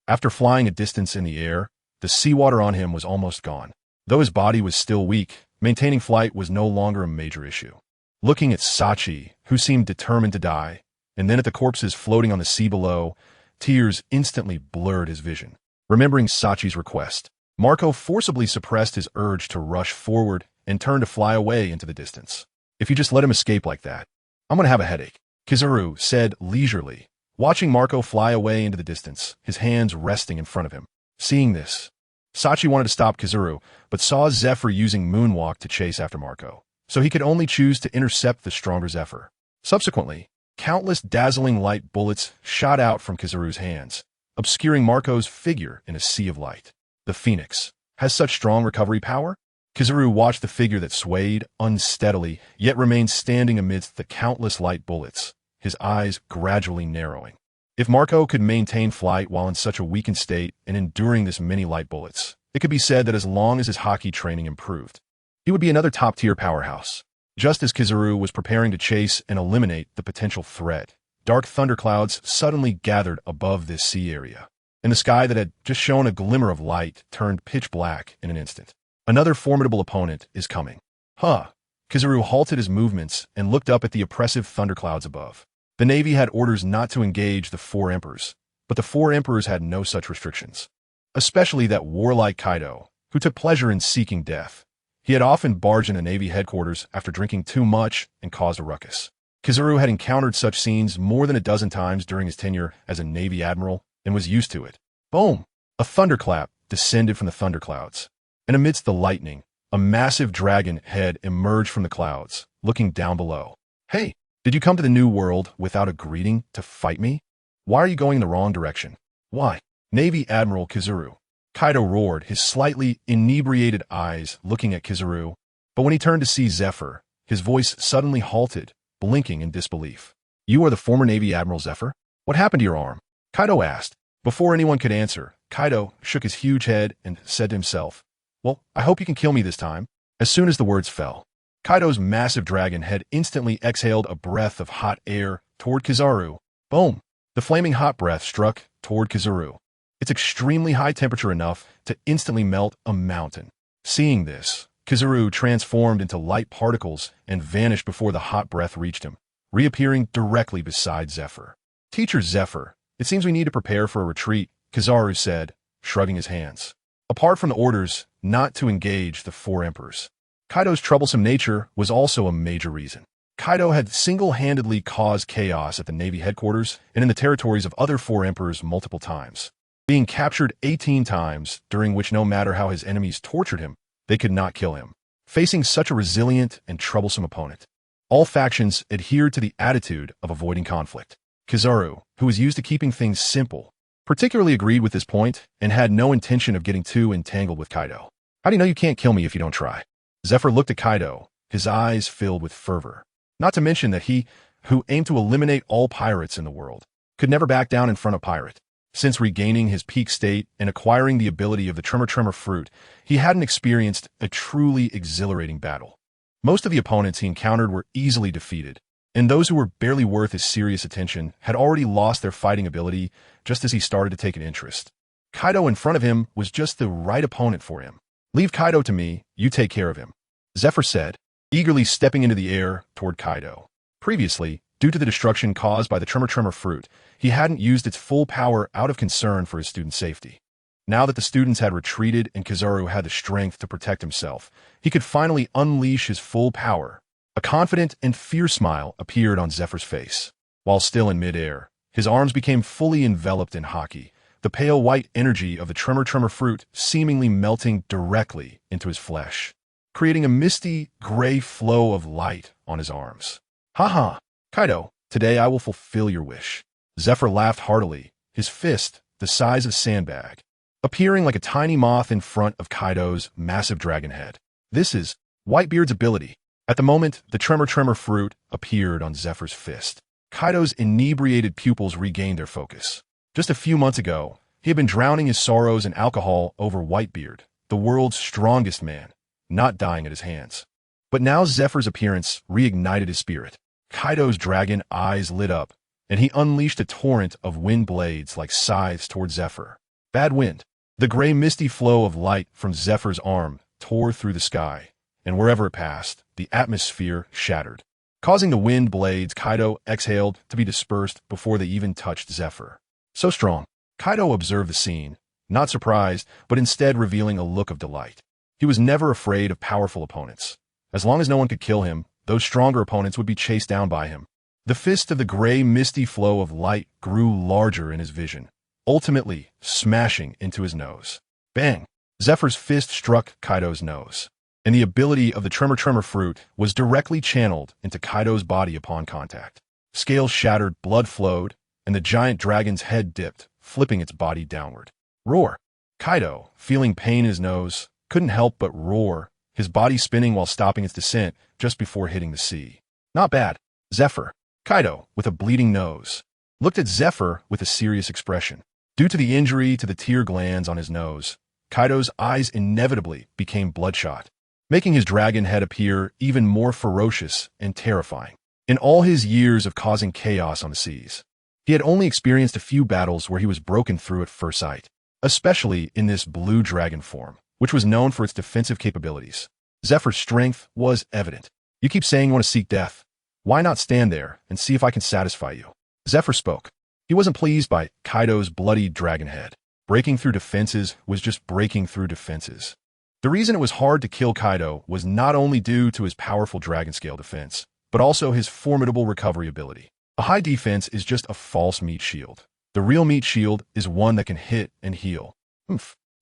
After flying a distance in the air, the seawater on him was almost gone. Though his body was still weak, maintaining flight was no longer a major issue. Looking at Sachi, who seemed determined to die, and then at the corpses floating on the sea below, tears instantly blurred his vision. Remembering Sachi's request, Marco forcibly suppressed his urge to rush forward and turned to fly away into the distance. If you just let him escape like that, I'm going to have a headache, Kizaru said leisurely, watching Marco fly away into the distance, his hands resting in front of him. Seeing this, Sachi wanted to stop Kizaru, but saw Zephyr using Moonwalk to chase after Marco, so he could only choose to intercept the stronger Zephyr. Subsequently, countless dazzling light bullets shot out from Kizaru's hands, obscuring Marco's figure in a sea of light. The Phoenix has such strong recovery power? Kizaru watched the figure that swayed unsteadily, yet remained standing amidst the countless light bullets, his eyes gradually narrowing. If Marco could maintain flight while in such a weakened state and enduring this many light bullets, it could be said that as long as his hockey training improved, he would be another top-tier powerhouse. Just as Kizaru was preparing to chase and eliminate the potential threat, dark thunderclouds suddenly gathered above this sea area, and the sky that had just shown a glimmer of light turned pitch black in an instant. Another formidable opponent is coming. Huh. Kizaru halted his movements and looked up at the oppressive thunderclouds above. The Navy had orders not to engage the four emperors, but the four emperors had no such restrictions. Especially that warlike Kaido, who took pleasure in seeking death. He had often barged into Navy headquarters after drinking too much and caused a ruckus. Kizaru had encountered such scenes more than a dozen times during his tenure as a Navy admiral and was used to it. Boom! A thunderclap descended from the thunderclouds, and amidst the lightning, a massive dragon head emerged from the clouds, looking down below. Hey, did you come to the New World without a greeting to fight me? Why are you going in the wrong direction? Why? Navy Admiral Kizaru. Kaido roared, his slightly inebriated eyes looking at Kizaru, but when he turned to see Zephyr, his voice suddenly halted, blinking in disbelief. You are the former Navy Admiral Zephyr? What happened to your arm? Kaido asked. Before anyone could answer, Kaido shook his huge head and said to himself, Well, I hope you can kill me this time. As soon as the words fell, Kaido's massive dragon head instantly exhaled a breath of hot air toward Kizaru. Boom! The flaming hot breath struck toward Kizaru. It's extremely high temperature enough to instantly melt a mountain. Seeing this, Kizaru transformed into light particles and vanished before the hot breath reached him, reappearing directly beside Zephyr. Teacher Zephyr, it seems we need to prepare for a retreat, Kizaru said, shrugging his hands. Apart from the orders not to engage the four emperors, Kaido's troublesome nature was also a major reason. Kaido had single-handedly caused chaos at the Navy headquarters and in the territories of other four emperors multiple times, being captured 18 times, during which no matter how his enemies tortured him, they could not kill him. Facing such a resilient and troublesome opponent, all factions adhered to the attitude of avoiding conflict. Kizaru, who was used to keeping things simple, particularly agreed with this point and had no intention of getting too entangled with Kaido. How do you know you can't kill me if you don't try? Zephyr looked at Kaido, his eyes filled with fervor. Not to mention that he, who aimed to eliminate all pirates in the world, could never back down in front of pirate. Since regaining his peak state and acquiring the ability of the Tremor fruit, he hadn't experienced a truly exhilarating battle. Most of the opponents he encountered were easily defeated, and those who were barely worth his serious attention had already lost their fighting ability just as he started to take an interest. Kaido in front of him was just the right opponent for him. Leave Kaido to me, you take care of him, Zephyr said, eagerly stepping into the air toward Kaido. Previously, due to the destruction caused by the Tremor fruit, he hadn't used its full power out of concern for his students' safety. Now that the students had retreated and Kizaru had the strength to protect himself, he could finally unleash his full power. A confident and fierce smile appeared on Zephyr's face. While still in midair, his arms became fully enveloped in haki, the pale white energy of the Tremor fruit seemingly melting directly into his flesh, creating a misty, gray flow of light on his arms. Ha! Kaido, today I will fulfill your wish. Zephyr laughed heartily, his fist, the size of a sandbag, appearing like a tiny moth in front of Kaido's massive dragon head. This is Whitebeard's ability. At the moment, the Tremor fruit appeared on Zephyr's fist. Kaido's inebriated pupils regained their focus. Just a few months ago, he had been drowning his sorrows in alcohol over Whitebeard, the world's strongest man, not dying at his hands. But now Zephyr's appearance reignited his spirit. Kaido's dragon eyes lit up, and he unleashed a torrent of wind blades like scythes toward Zephyr. Bad wind. The gray misty flow of light from Zephyr's arm tore through the sky, and wherever it passed, the atmosphere shattered, causing the wind blades Kaido exhaled to be dispersed before they even touched Zephyr. So strong. Kaido observed the scene, not surprised, but instead revealing a look of delight. He was never afraid of powerful opponents. As long as no one could kill him, those stronger opponents would be chased down by him. The fist of the gray, misty flow of light grew larger in his vision, ultimately smashing into his nose. Bang! Zephyr's fist struck Kaido's nose, and the ability of the Tremor fruit was directly channeled into Kaido's body upon contact. Scales shattered, blood flowed, and the giant dragon's head dipped, flipping its body downward. Roar! Kaido, feeling pain in his nose, couldn't help but roar his body spinning while stopping its descent just before hitting the sea. Not bad. Zephyr. Kaido, with a bleeding nose, looked at Zephyr with a serious expression. Due to the injury to the tear glands on his nose, Kaido's eyes inevitably became bloodshot, making his dragon head appear even more ferocious and terrifying. In all his years of causing chaos on the seas, he had only experienced a few battles where he was broken through at first sight, especially in this blue dragon form, which was known for its defensive capabilities. Zephyr's strength was evident. You keep saying you want to seek death. Why not stand there and see if I can satisfy you? Zephyr spoke. He wasn't pleased by Kaido's bloody dragon head. Breaking through defenses was just breaking through defenses. The reason it was hard to kill Kaido was not only due to his powerful dragon scale defense, but also his formidable recovery ability. A high defense is just a false meat shield. The real meat shield is one that can hit and heal.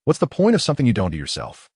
What's the point of something you don't do yourself?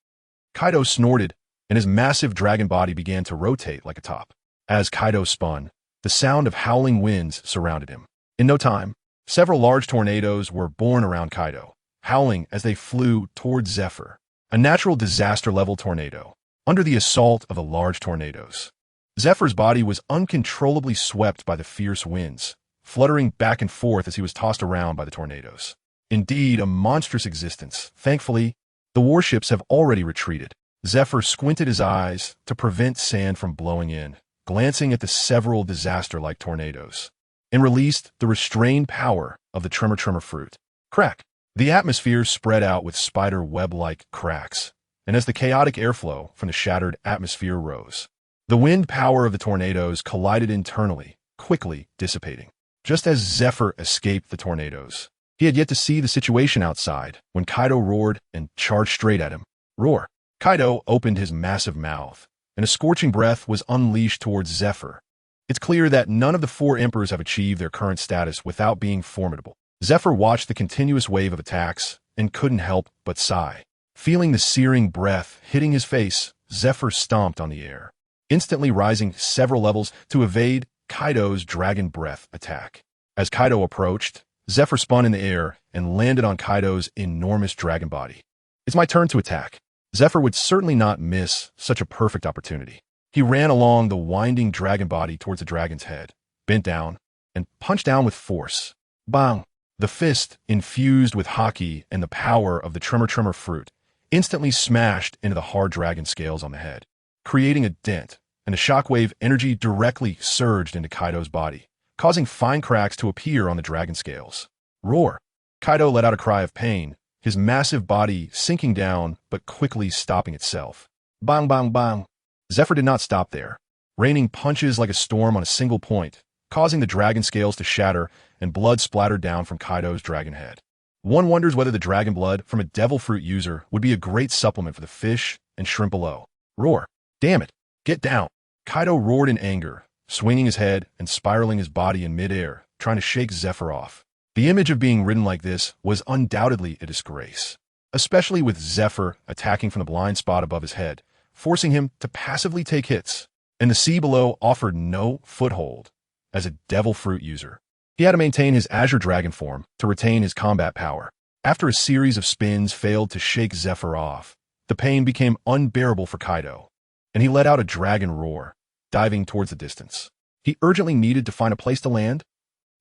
Kaido snorted, and his massive dragon body began to rotate like a top. As Kaido spun, the sound of howling winds surrounded him. In no time, several large tornadoes were born around Kaido, howling as they flew towards Zephyr, a natural disaster-level tornado, under the assault of the large tornadoes. Zephyr's body was uncontrollably swept by the fierce winds, fluttering back and forth as he was tossed around by the tornadoes. Indeed, a monstrous existence. Thankfully, the warships have already retreated. Zephyr squinted his eyes to prevent sand from blowing in, glancing at the several disaster-like tornadoes, and released the restrained power of the tremor fruit. Crack! The atmosphere spread out with spider web-like cracks, and as the chaotic airflow from the shattered atmosphere rose, the wind power of the tornadoes collided internally, quickly dissipating. Just as Zephyr escaped the tornadoes, he had yet to see the situation outside when Kaido roared and charged straight at him. Roar! Kaido opened his massive mouth, and a scorching breath was unleashed towards Zephyr. It's clear that none of the four emperors have achieved their current status without being formidable. Zephyr watched the continuous wave of attacks and couldn't help but sigh. Feeling the searing breath hitting his face, Zephyr stomped on the air, instantly rising several levels to evade Kaido's dragon breath attack. As Kaido approached, Zephyr spun in the air and landed on Kaido's enormous dragon body. It's my turn to attack. Zephyr would certainly not miss such a perfect opportunity. He ran along the winding dragon body towards the dragon's head, bent down, and punched down with force. Bang! The fist, infused with haki and the power of the tremor fruit, instantly smashed into the hard dragon scales on the head, creating a dent, and the shockwave energy directly surged into Kaido's body, causing fine cracks to appear on the dragon scales. Roar! Kaido let out a cry of pain, his massive body sinking down but quickly stopping itself. Bang, bang, bang! Zephyr did not stop there, raining punches like a storm on a single point, causing the dragon scales to shatter and blood splattered down from Kaido's dragon head. One wonders whether the dragon blood from a devil fruit user would be a great supplement for the fish and shrimp below. Roar! Damn it! Get down! Kaido roared in anger, swinging his head and spiraling his body in midair, trying to shake Zephyr off. The image of being ridden like this was undoubtedly a disgrace, especially with Zephyr attacking from the blind spot above his head, forcing him to passively take hits, and the sea below offered no foothold as a devil fruit user. He had to maintain his Azure Dragon form to retain his combat power. After a series of spins failed to shake Zephyr off, the pain became unbearable for Kaido, and he let out a dragon roar, diving towards the distance. He urgently needed to find a place to land.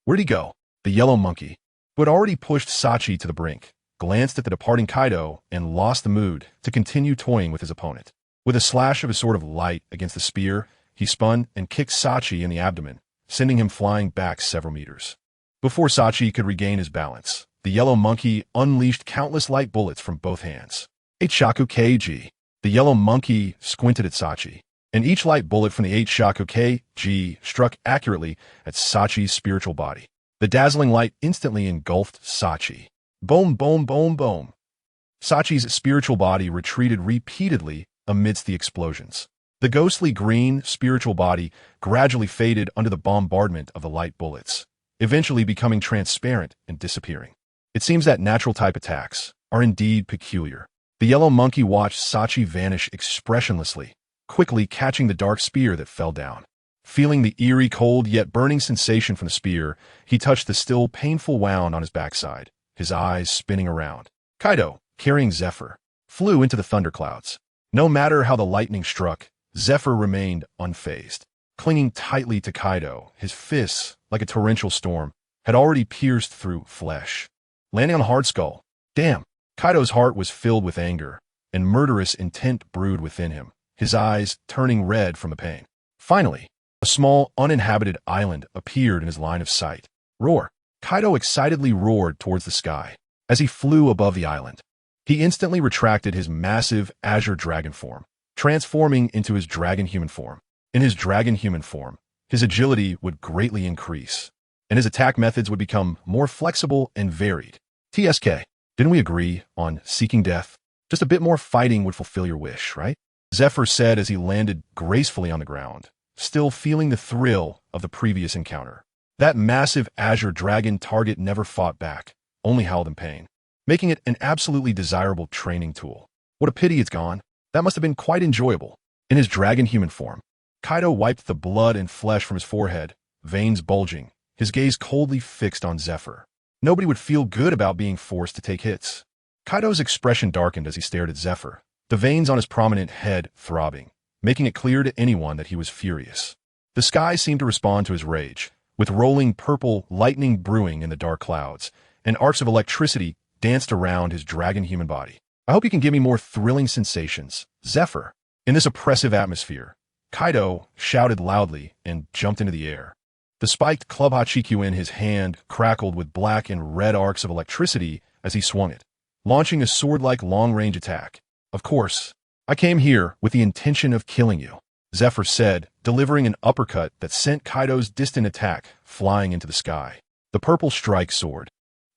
Where'd he go? The yellow monkey, who had already pushed Sachi to the brink, glanced at the departing Kaido and lost the mood to continue toying with his opponent. With a slash of his sword of light against the spear, he spun and kicked Sachi in the abdomen, sending him flying back several meters. Before Sachi could regain his balance, the yellow monkey unleashed countless light bullets from both hands. Shaku Kg. The yellow monkey squinted at Sachi, and each light bullet from the Shaku Kg struck accurately at Sachi's spiritual body. The dazzling light instantly engulfed Sachi. Boom, boom, boom, boom. Sachi's spiritual body retreated repeatedly amidst the explosions. The ghostly green spiritual body gradually faded under the bombardment of the light bullets, eventually becoming transparent and disappearing. It seems that natural-type attacks are indeed peculiar. The yellow monkey watched Sachi vanish expressionlessly, quickly catching the dark spear that fell down. Feeling the eerie, cold yet burning sensation from the spear, he touched the still painful wound on his backside, his eyes spinning around. Kaido, carrying Zephyr, flew into the thunderclouds. No matter how the lightning struck, Zephyr remained unfazed. Clinging tightly to Kaido, his fists, like a torrential storm, had already pierced through flesh. Landing on a hard skull. Damn! Kaido's heart was filled with anger, and murderous intent brewed within him, his eyes turning red from the pain. Finally, a small, uninhabited island appeared in his line of sight. Roar! Kaido excitedly roared towards the sky. As he flew above the island, he instantly retracted his massive azure dragon form, transforming into his dragon-human form. In his dragon-human form, his agility would greatly increase, and his attack methods would become more flexible and varied. TSK, didn't we agree on seeking death? Just a bit more fighting would fulfill your wish, right? Zephyr said as he landed gracefully on the ground, still feeling the thrill of the previous encounter. That massive azure dragon target never fought back, only howled in pain, making it an absolutely desirable training tool. What a pity it's gone. That must have been quite enjoyable. In his dragon-human form, Kaido wiped the blood and flesh from his forehead, veins bulging, his gaze coldly fixed on Zephyr. Nobody would feel good about being forced to take hits. Kaido's expression darkened as he stared at Zephyr, the veins on his prominent head throbbing, making it clear to anyone that he was furious. The sky seemed to respond to his rage, with rolling purple lightning brewing in the dark clouds, and arcs of electricity danced around his dragon-human body. I hope you can give me more thrilling sensations, Zephyr. In this oppressive atmosphere, Kaido shouted loudly and jumped into the air. The spiked club Hachikyu in his hand crackled with black and red arcs of electricity as he swung it, launching a sword-like long-range attack. Of course, I came here with the intention of killing you, Zephyr said, delivering an uppercut that sent Kaido's distant attack flying into the sky. The purple strike soared,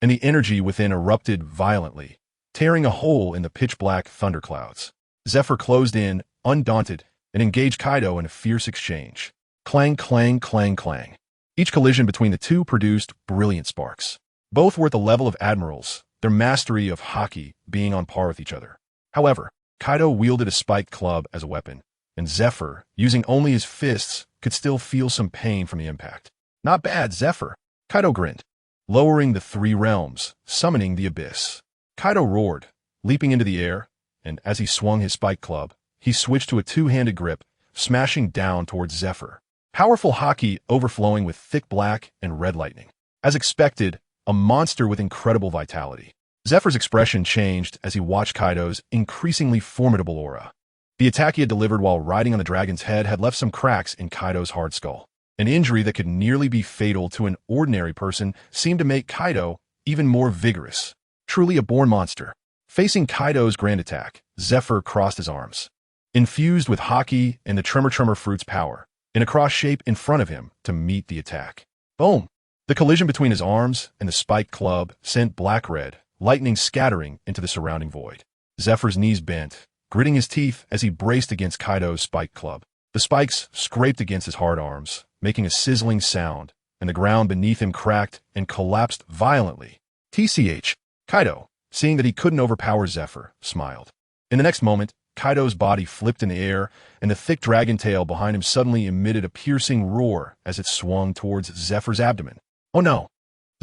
and the energy within erupted violently, tearing a hole in the pitch-black thunderclouds. Zephyr closed in, undaunted, and engaged Kaido in a fierce exchange. Clang, clang, clang, clang. Each collision between the two produced brilliant sparks. Both were at the level of Admirals, their mastery of Haki being on par with each other. However, Kaido wielded a spiked club as a weapon, and Zephyr, using only his fists, could still feel some pain from the impact. Not bad, Zephyr. Kaido grinned, lowering the three realms, summoning the abyss. Kaido roared, leaping into the air, and as he swung his spiked club, he switched to a two-handed grip, smashing down towards Zephyr. Powerful Haki overflowing with thick black and red lightning. As expected, a monster with incredible vitality. Zephyr's expression changed as he watched Kaido's increasingly formidable aura. The attack he had delivered while riding on the dragon's head had left some cracks in Kaido's hard skull. An injury that could nearly be fatal to an ordinary person seemed to make Kaido even more vigorous. Truly a born monster. Facing Kaido's grand attack, Zephyr crossed his arms, infused with Haki and the Tremor Fruit's power, in a cross shape in front of him to meet the attack. Boom! The collision between his arms and the spiked club sent black-red, lightning scattering into the surrounding void. Zephyr's knees bent, gritting his teeth as he braced against Kaido's spiked club. The spikes scraped against his hard arms, making a sizzling sound, and the ground beneath him cracked and collapsed violently. TCH, Kaido, seeing that he couldn't overpower Zephyr, smiled. In the next moment, Kaido's body flipped in the air, and the thick dragon tail behind him suddenly emitted a piercing roar as it swung towards Zephyr's abdomen. Oh no!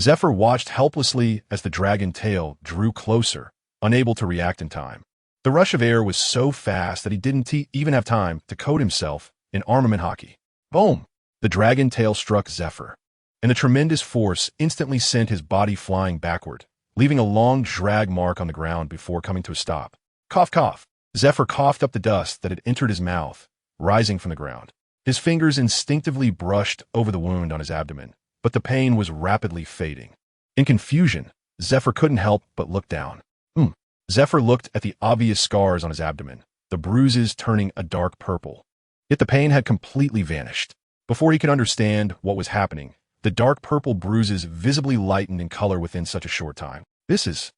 Zephyr watched helplessly as the dragon tail drew closer, unable to react in time. The rush of air was so fast that he didn't even have time to coat himself in armament Haki. Boom! The dragon tail struck Zephyr, and the tremendous force instantly sent his body flying backward, leaving a long drag mark on the ground before coming to a stop. Cough, cough. Zephyr coughed up the dust that had entered his mouth, rising from the ground. His fingers instinctively brushed over the wound on his abdomen, but the pain was rapidly fading. In confusion, Zephyr couldn't help but look down. Zephyr looked at the obvious scars on his abdomen, the bruises turning a dark purple. Yet the pain had completely vanished. Before he could understand what was happening, the dark purple bruises visibly lightened in color within such a short time. This is...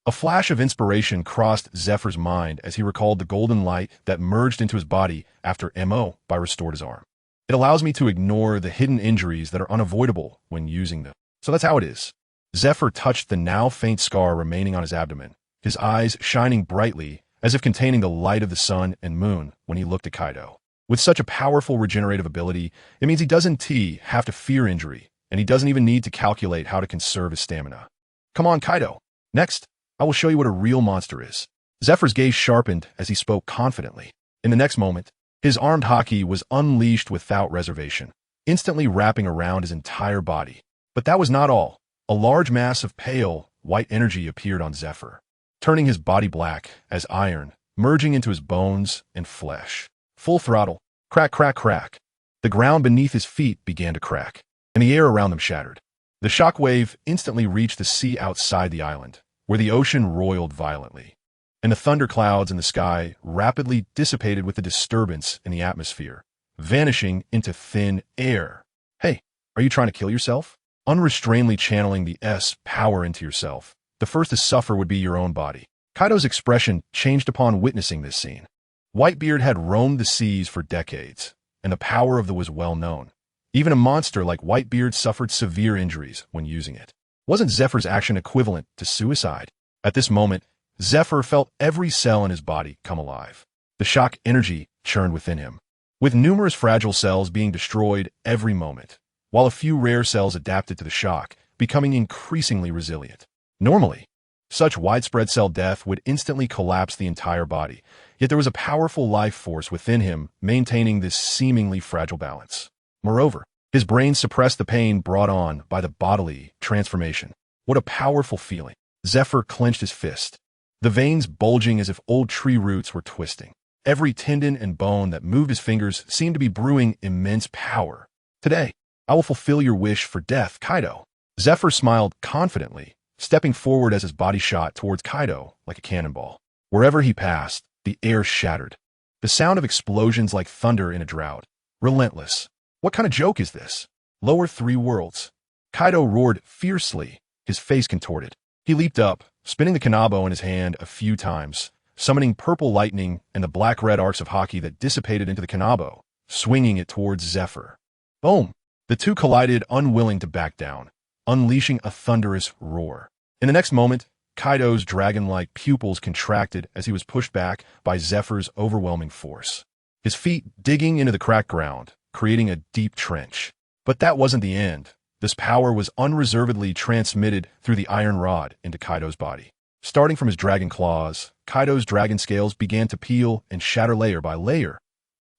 A flash of inspiration crossed Zephyr's mind as he recalled the golden light that merged into his body after MO by restored his arm. It allows me to ignore the hidden injuries that are unavoidable when using them. So that's how it is. Zephyr touched the now faint scar remaining on his abdomen, his eyes shining brightly as if containing the light of the sun and moon when he looked at Kaido. With such a powerful regenerative ability, it means he doesn't have to fear injury, and he doesn't even need to calculate how to conserve his stamina. Come on, Kaido. Next, I will show you what a real monster is. Zephyr's gaze sharpened as he spoke confidently. In the next moment, his armed haki was unleashed without reservation, instantly wrapping around his entire body. But that was not all. A large mass of pale, white energy appeared on Zephyr, turning his body black as iron, merging into his bones and flesh. Full throttle. Crack, crack, crack. The ground beneath his feet began to crack, and the air around them shattered. The shock wave instantly reached the sea outside the island, where the ocean roiled violently, and the thunderclouds in the sky rapidly dissipated with the disturbance in the atmosphere, vanishing into thin air. Hey, are you trying to kill yourself? Unrestrainedly channeling the S power into yourself. The first to suffer would be your own body. Kaido's expression changed upon witnessing this scene. Whitebeard had roamed the seas for decades, and the power of the was well known. Even a monster like Whitebeard suffered severe injuries when using it. Wasn't Zephyr's action equivalent to suicide? At this moment, Zephyr felt every cell in his body come alive. The shock energy churned within him, with numerous fragile cells being destroyed every moment, while a few rare cells adapted to the shock, becoming increasingly resilient. Normally, such widespread cell death would instantly collapse the entire body, yet there was a powerful life force within him maintaining this seemingly fragile balance. Moreover, his brain suppressed the pain brought on by the bodily transformation. What a powerful feeling. Zephyr clenched his fist, the veins bulging as if old tree roots were twisting. Every tendon and bone that moved his fingers seemed to be brewing immense power. Today, I will fulfill your wish for death, Kaido. Zephyr smiled confidently, stepping forward as his body shot towards Kaido like a cannonball. Wherever he passed, the air shattered. The sound of explosions like thunder in a drought. Relentless. What kind of joke is this? Lower three worlds. Kaido roared fiercely, his face contorted. He leaped up, spinning the kanabo in his hand a few times, summoning purple lightning and the black-red arcs of haki that dissipated into the kanabo, swinging it towards Zephyr. Boom! The two collided, unwilling to back down, unleashing a thunderous roar. In the next moment, Kaido's dragon-like pupils contracted as he was pushed back by Zephyr's overwhelming force, his feet digging into the cracked ground, creating a deep trench. But that wasn't the end. This power was unreservedly transmitted through the iron rod into Kaido's body. Starting from his dragon claws, Kaido's dragon scales began to peel and shatter layer by layer.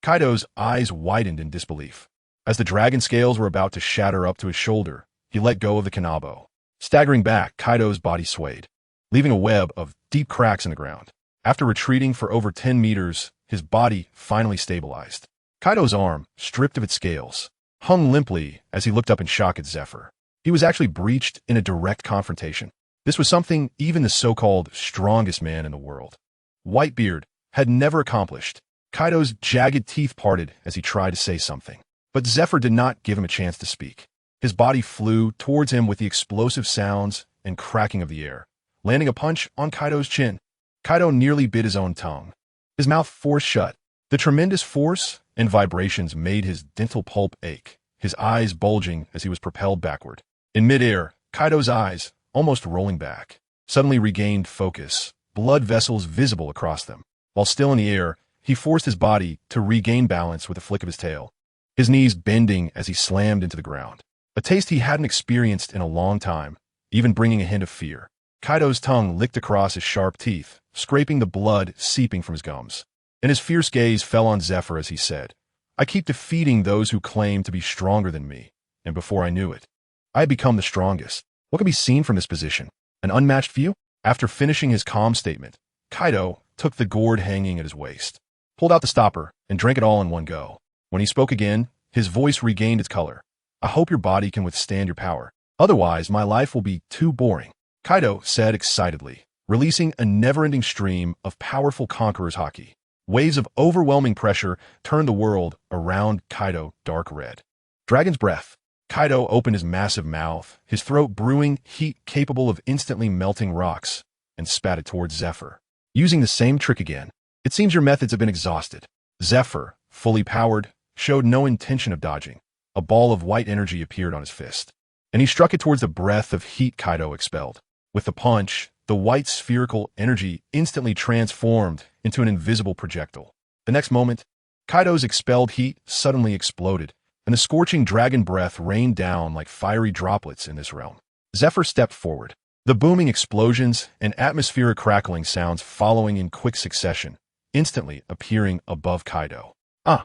Kaido's eyes widened in disbelief. As the dragon scales were about to shatter up to his shoulder, he let go of the kanabo. Staggering back, Kaido's body swayed, leaving a web of deep cracks in the ground. After retreating for over 10 meters, his body finally stabilized. Kaido's arm, stripped of its scales, hung limply as he looked up in shock at Zephyr. He was actually breached in a direct confrontation. This was something even the so-called strongest man in the world, Whitebeard, had never accomplished. Kaido's jagged teeth parted as he tried to say something, but Zephyr did not give him a chance to speak. His body flew towards him with the explosive sounds and cracking of the air, landing a punch on Kaido's chin. Kaido nearly bit his own tongue, his mouth forced shut. The tremendous force and vibrations made his dental pulp ache, his eyes bulging as he was propelled backward. In midair, Kaido's eyes, almost rolling back, suddenly regained focus, blood vessels visible across them. While still in the air, he forced his body to regain balance with a flick of his tail, his knees bending as he slammed into the ground. A taste he hadn't experienced in a long time, even bringing a hint of fear. Kaido's tongue licked across his sharp teeth, scraping the blood seeping from his gums. And his fierce gaze fell on Zephyr as he said, I keep defeating those who claim to be stronger than me, and before I knew it, I had become the strongest. What can be seen from this position? An unmatched view? After finishing his calm statement, Kaido took the gourd hanging at his waist, pulled out the stopper, and drank it all in one go. When he spoke again, his voice regained its color. I hope your body can withstand your power. Otherwise, my life will be too boring. Kaido said excitedly, releasing a never-ending stream of powerful conqueror's haki. Waves of overwhelming pressure turned the world around Kaido dark red. Dragon's breath. Kaido opened his massive mouth, his throat brewing heat capable of instantly melting rocks, and spat it towards Zephyr. Using the same trick again. It seems your methods have been exhausted. Zephyr, fully powered, showed no intention of dodging. A ball of white energy appeared on his fist, and he struck it towards the breath of heat Kaido expelled. With the punch, the white spherical energy instantly transformed into an invisible projectile. The next moment, Kaido's expelled heat suddenly exploded, and the scorching dragon breath rained down like fiery droplets in this realm. Zephyr stepped forward, The booming explosions and atmospheric crackling sounds following in quick succession, instantly appearing above Kaido. Ah!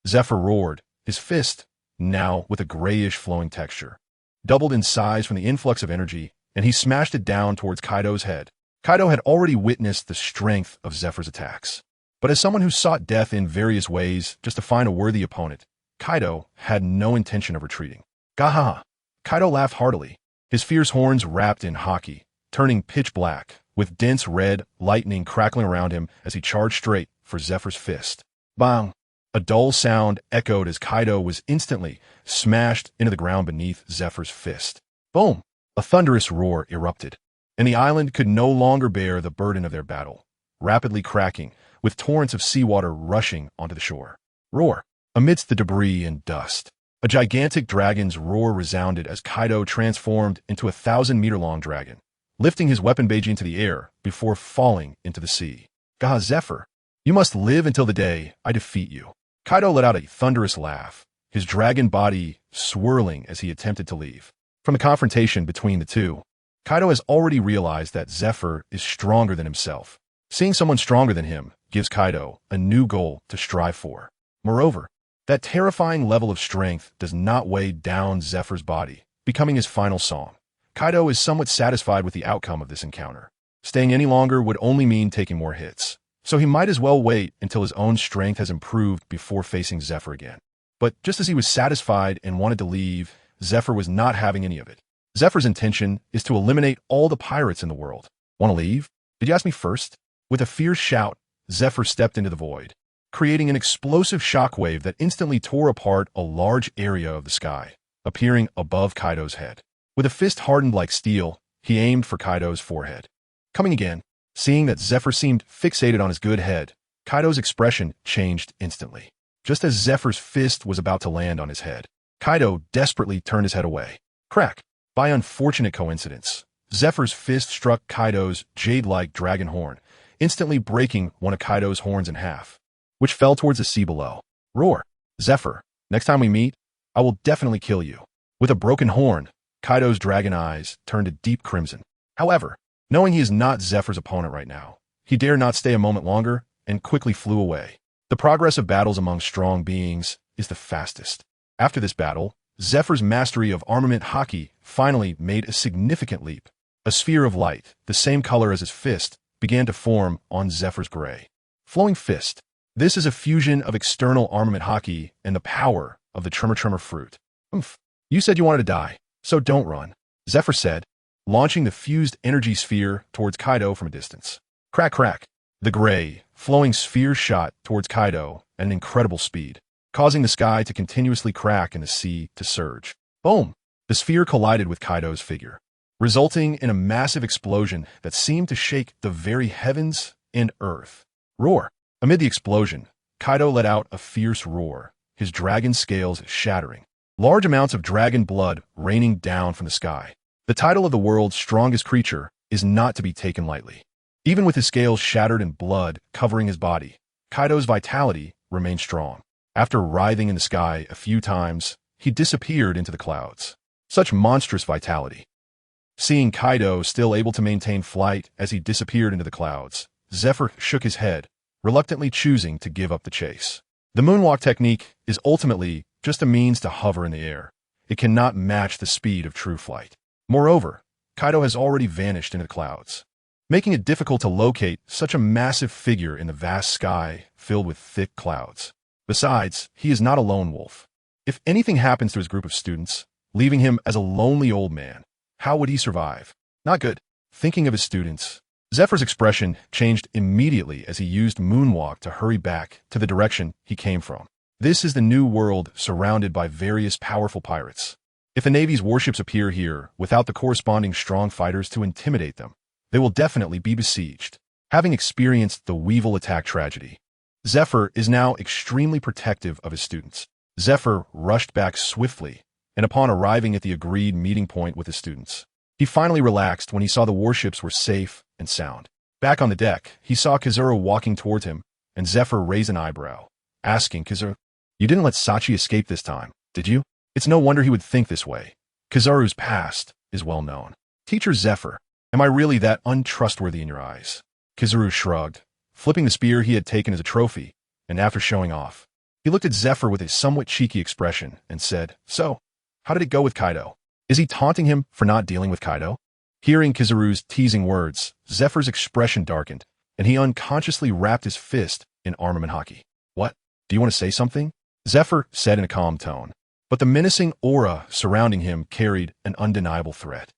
Zephyr roared, his fist, now with a grayish flowing texture, doubled in size from the influx of energy, and he smashed it down towards Kaido's head. Kaido had already witnessed the strength of Zephyr's attacks. But as someone who sought death in various ways just to find a worthy opponent, Kaido had no intention of retreating. Gahaha! Kaido laughed heartily, his fierce horns wrapped in haki, turning pitch black, with dense red lightning crackling around him as he charged straight for Zephyr's fist. Bang! A dull sound echoed as Kaido was instantly smashed into the ground beneath Zephyr's fist. Boom! A thunderous roar erupted, and the island could no longer bear the burden of their battle, rapidly cracking, with torrents of seawater rushing onto the shore. Roar! Amidst the debris and dust, a gigantic dragon's roar resounded as Kaido transformed into a 1,000-meter-long dragon, lifting his weapon Beiji into the air before falling into the sea. Gah, Zephyr, you must live until the day I defeat you. Kaido let out a thunderous laugh, his dragon body swirling as he attempted to leave. From the confrontation between the two, Kaido has already realized that Zephyr is stronger than himself. Seeing someone stronger than him gives Kaido a new goal to strive for. Moreover, that terrifying level of strength does not weigh down Zephyr's body, becoming his final song. Kaido is somewhat satisfied with the outcome of this encounter. Staying any longer would only mean taking more hits, so he might as well wait until his own strength has improved before facing Zephyr again. But just as he was satisfied and wanted to leave, Zephyr was not having any of it. Zephyr's intention is to eliminate all the pirates in the world. Want to leave? Did you ask me first? With a fierce shout, Zephyr stepped into the void, creating an explosive shockwave that instantly tore apart a large area of the sky, appearing above Kaido's head. With a fist hardened like steel, he aimed for Kaido's forehead. Coming again, seeing that Zephyr seemed fixated on his good head, Kaido's expression changed instantly. Just as Zephyr's fist was about to land on his head, Kaido desperately turned his head away. Crack! By unfortunate coincidence, Zephyr's fist struck Kaido's jade-like dragon horn, instantly breaking one of Kaido's horns in half, which fell towards the sea below. Roar! Zephyr, next time we meet, I will definitely kill you. With a broken horn, Kaido's dragon eyes turned a deep crimson. However, knowing he is not Zephyr's opponent right now, he dared not stay a moment longer and quickly flew away. The progress of battles among strong beings is the fastest. After this battle, Zephyr's mastery of armament haki finally made a significant leap. A sphere of light, the same color as his fist, began to form on Zephyr's gray. Flowing fist. This is a fusion of external armament haki and the power of the Tremor fruit. Oomph. You said you wanted to die, so don't run, Zephyr said, launching the fused energy sphere towards Kaido from a distance. Crack, crack. The gray, flowing sphere shot towards Kaido at an incredible speed, causing the sky to continuously crack and the sea to surge. Boom! The sphere collided with Kaido's figure, resulting in a massive explosion that seemed to shake the very heavens and earth. Roar! Amid the explosion, Kaido let out a fierce roar, his dragon scales shattering, large amounts of dragon blood raining down from the sky. The title of the world's strongest creature is not to be taken lightly. Even with his scales shattered and blood covering his body, Kaido's vitality remained strong. After writhing in the sky a few times, he disappeared into the clouds. Such monstrous vitality. Seeing Kaido still able to maintain flight as he disappeared into the clouds, Zephyr shook his head, reluctantly choosing to give up the chase. The moonwalk technique is ultimately just a means to hover in the air. It cannot match the speed of true flight. Moreover, Kaido has already vanished into the clouds, making it difficult to locate such a massive figure in the vast sky filled with thick clouds. Besides, he is not a lone wolf. If anything happens to his group of students, leaving him as a lonely old man, how would he survive? Not good. Thinking of his students, Zephyr's expression changed immediately as he used Moonwalk to hurry back to the direction he came from. This is the new world surrounded by various powerful pirates. If the Navy's warships appear here without the corresponding strong fighters to intimidate them, they will definitely be besieged. Having experienced the Weevil attack tragedy, Zephyr is now extremely protective of his students. Zephyr rushed back swiftly, and upon arriving at the agreed meeting point with his students, he finally relaxed when he saw the warships were safe and sound. Back on the deck, he saw Kizaru walking towards him, and Zephyr raised an eyebrow, asking Kizaru, "You didn't let Sachi escape this time, did you?" It's no wonder he would think this way. Kizaru's past is well known. Teacher Zephyr, Am I really that untrustworthy in your eyes? Kizaru shrugged, flipping the spear he had taken as a trophy, and after showing off, he looked at Zephyr with a somewhat cheeky expression and said, "So, how did it go with Kaido? Is he taunting him for not dealing with Kaido?" Hearing Kizaru's teasing words, Zephyr's expression darkened, and he unconsciously wrapped his fist in armament hockey. "What? Do you want to say something?" Zephyr said in a calm tone, but the menacing aura surrounding him carried an undeniable threat.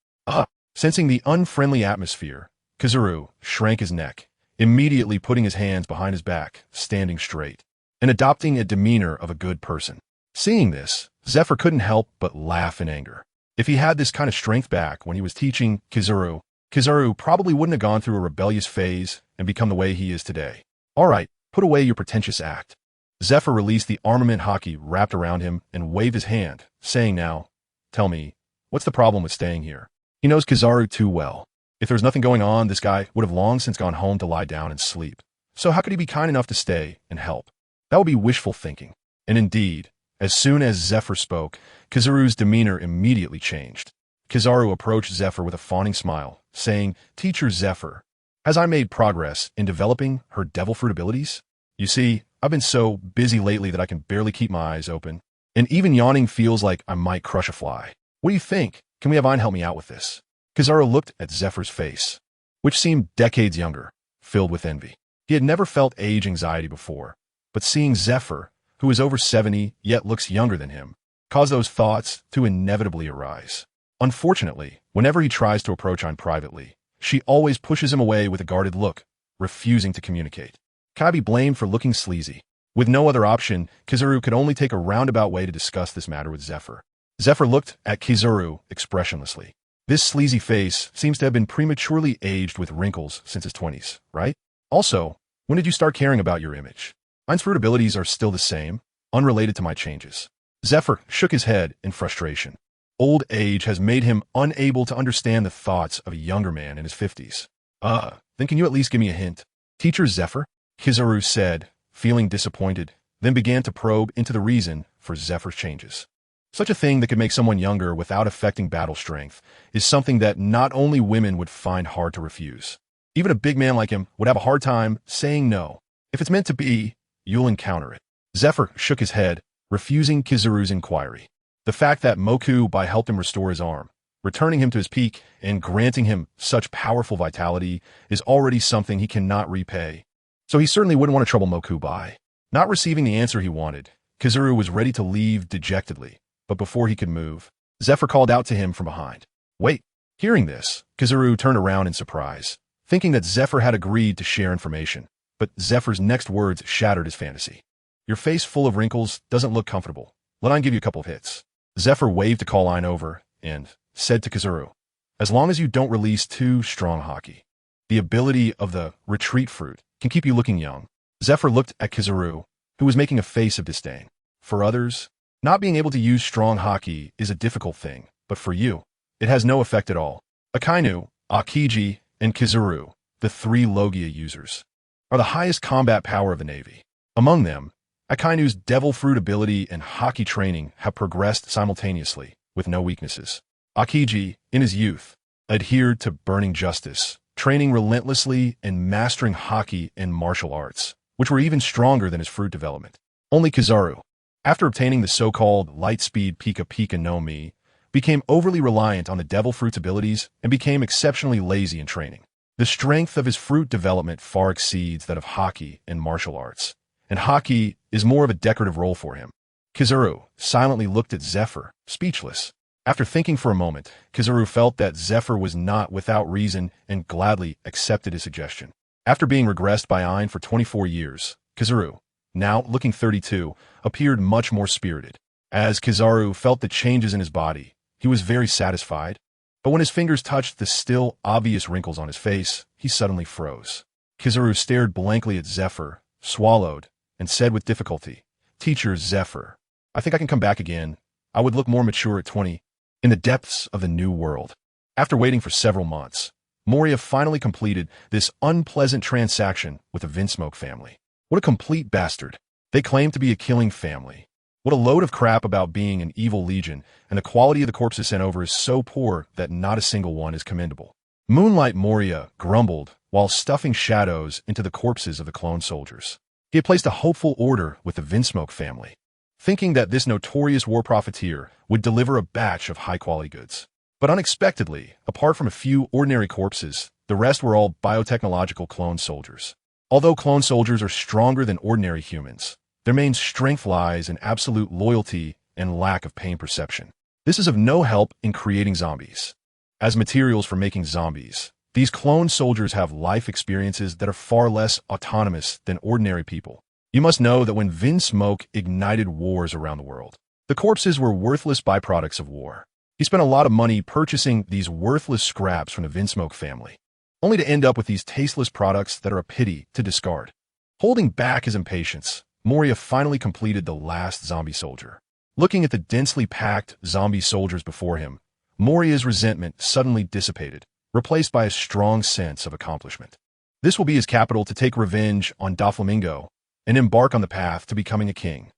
Sensing the unfriendly atmosphere, Kizaru shrank his neck, immediately putting his hands behind his back, standing straight, and adopting a demeanor of a good person. Seeing this, Zephyr couldn't help but laugh in anger. If he had this kind of strength back when he was teaching Kizaru, Kizaru probably wouldn't have gone through a rebellious phase and become the way he is today. "All right, put away your pretentious act." Zephyr released the armament hockey wrapped around him and waved his hand, saying now, "Tell me, what's the problem with staying here?" He knows Kizaru too well. If there was nothing going on, this guy would have long since gone home to lie down and sleep. So how could he be kind enough to stay and help? That would be wishful thinking. And indeed, as soon as Zephyr spoke, Kizaru's demeanor immediately changed. Kizaru approached Zephyr with a fawning smile, saying, "Teacher Zephyr, has I made progress in developing her devil fruit abilities? You see, I've been so busy lately that I can barely keep my eyes open, and even yawning feels like I might crush a fly. What do you think? Can we have Ein help me out with this?" Kizaru looked at Zephyr's face, which seemed decades younger, filled with envy. He had never felt age anxiety before, but seeing Zephyr, who is over 70 yet looks younger than him, caused those thoughts to inevitably arise. Unfortunately, whenever he tries to approach Ein privately, she always pushes him away with a guarded look, refusing to communicate. Can I be blamed for looking sleazy? With no other option, Kizaru could only take a roundabout way to discuss this matter with Zephyr. Zephyr looked at Kizaru expressionlessly. This sleazy face seems to have been prematurely aged with wrinkles since his 20s, right? Also, when did you start caring about your image? Ein's fruit abilities are still the same, unrelated to my changes. Zephyr shook his head in frustration. Old age has made him unable to understand the thoughts of a younger man in his 50s. Then can you at least give me a hint? Teacher Zephyr? Kizaru said, feeling disappointed, then began to probe into the reason for Zephyr's changes. Such a thing that could make someone younger without affecting battle strength is something that not only women would find hard to refuse. Even a big man like him would have a hard time saying no. If it's meant to be, you'll encounter it. Zephyr shook his head, refusing Kizaru's inquiry. The fact that Mokubai helped him restore his arm, returning him to his peak and granting him such powerful vitality is already something he cannot repay. So he certainly wouldn't want to trouble Mokubai. Not receiving the answer he wanted, Kizaru was ready to leave dejectedly. But before he could move, Zephyr called out to him from behind. "Wait." Hearing this, Kizaru turned around in surprise, thinking that Zephyr had agreed to share information. But Zephyr's next words shattered his fantasy. "Your face full of wrinkles doesn't look comfortable. Let Ein give you a couple of hits." Zephyr waved to call Ein over and said to Kizaru, "As long as you don't release too strong hockey, the ability of the retreat fruit can keep you looking young." Zephyr looked at Kizaru, who was making a face of disdain. "For others, not being able to use strong hockey is a difficult thing, but for you, it has no effect at all." Akainu, Akiji, and Kizaru, the three Logia users, are the highest combat power of the Navy. Among them, Akainu's devil fruit ability and hockey training have progressed simultaneously, with no weaknesses. Akiji, in his youth, adhered to burning justice, training relentlessly and mastering hockey and martial arts, which were even stronger than his fruit development. Only Kizaru, after obtaining the so-called light-speed Pika Pika no Mi, became overly reliant on the devil fruit's abilities and became exceptionally lazy in training. The strength of his fruit development far exceeds that of hockey and martial arts, and hockey is more of a decorative role for him. Kizaru silently looked at Zephyr, speechless. After thinking for a moment, Kizaru felt that Zephyr was not without reason and gladly accepted his suggestion. After being regressed by Ein for 24 years, Kizaru, now looking 32, appeared much more spirited. As Kizaru felt the changes in his body, he was very satisfied. But when his fingers touched the still obvious wrinkles on his face, he suddenly froze. Kizaru stared blankly at Zephyr, swallowed, and said with difficulty, "Teacher Zephyr, I think I can come back again. I would look more mature at 20, in the depths of the new world." After waiting for several months, Moria finally completed this unpleasant transaction with the Vinsmoke family. What a complete bastard. They claim to be a killing family. What a load of crap about being an evil legion, and the quality of the corpses sent over is so poor that not a single one is commendable. Moonlight Moria grumbled while stuffing shadows into the corpses of the clone soldiers. He had placed a hopeful order with the Vinsmoke family, thinking that this notorious war profiteer would deliver a batch of high-quality goods. But unexpectedly, apart from a few ordinary corpses, the rest were all biotechnological clone soldiers. Although clone soldiers are stronger than ordinary humans, their main strength lies in absolute loyalty and lack of pain perception. This is of no help in creating zombies. As materials for making zombies, these clone soldiers have life experiences that are far less autonomous than ordinary people. You must know that when Vinsmoke ignited wars around the world, the corpses were worthless byproducts of war. He spent a lot of money purchasing these worthless scraps from the Vinsmoke family, only to end up with these tasteless products that are a pity to discard. Holding back his impatience, Moria finally completed the last zombie soldier. Looking at the densely packed zombie soldiers before him, Moria's resentment suddenly dissipated, replaced by a strong sense of accomplishment. This will be his capital to take revenge on Doflamingo and embark on the path to becoming a king.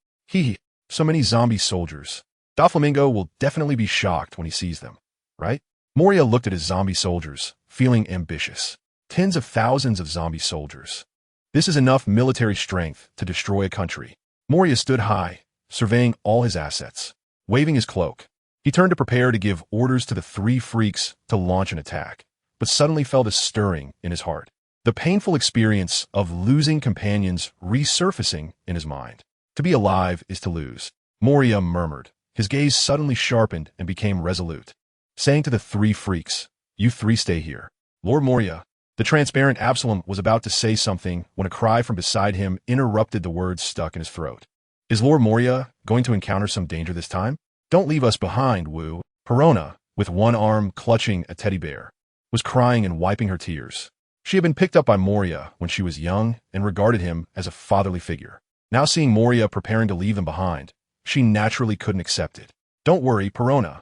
So many zombie soldiers. Doflamingo will definitely be shocked when he sees them, right? Moria looked at his zombie soldiers, feeling ambitious. Tens of thousands of zombie soldiers. This is enough military strength to destroy a country. Moria stood high, surveying all his assets. Waving his cloak, he turned to prepare to give orders to the three freaks to launch an attack, but suddenly felt a stirring in his heart. The painful experience of losing companions resurfacing in his mind. To be alive is to lose, Moria murmured. His gaze suddenly sharpened and became resolute, saying to the three freaks, "You three stay here." Lord Moria, the transparent Absalom, was about to say something when a cry from beside him interrupted the words stuck in his throat. Is Lord Moria going to encounter some danger this time? Don't leave us behind, Wu. Perona, with one arm clutching a teddy bear, was crying and wiping her tears. She had been picked up by Moria when she was young and regarded him as a fatherly figure. Now seeing Moria preparing to leave them behind, she naturally couldn't accept it. Don't worry, Perona.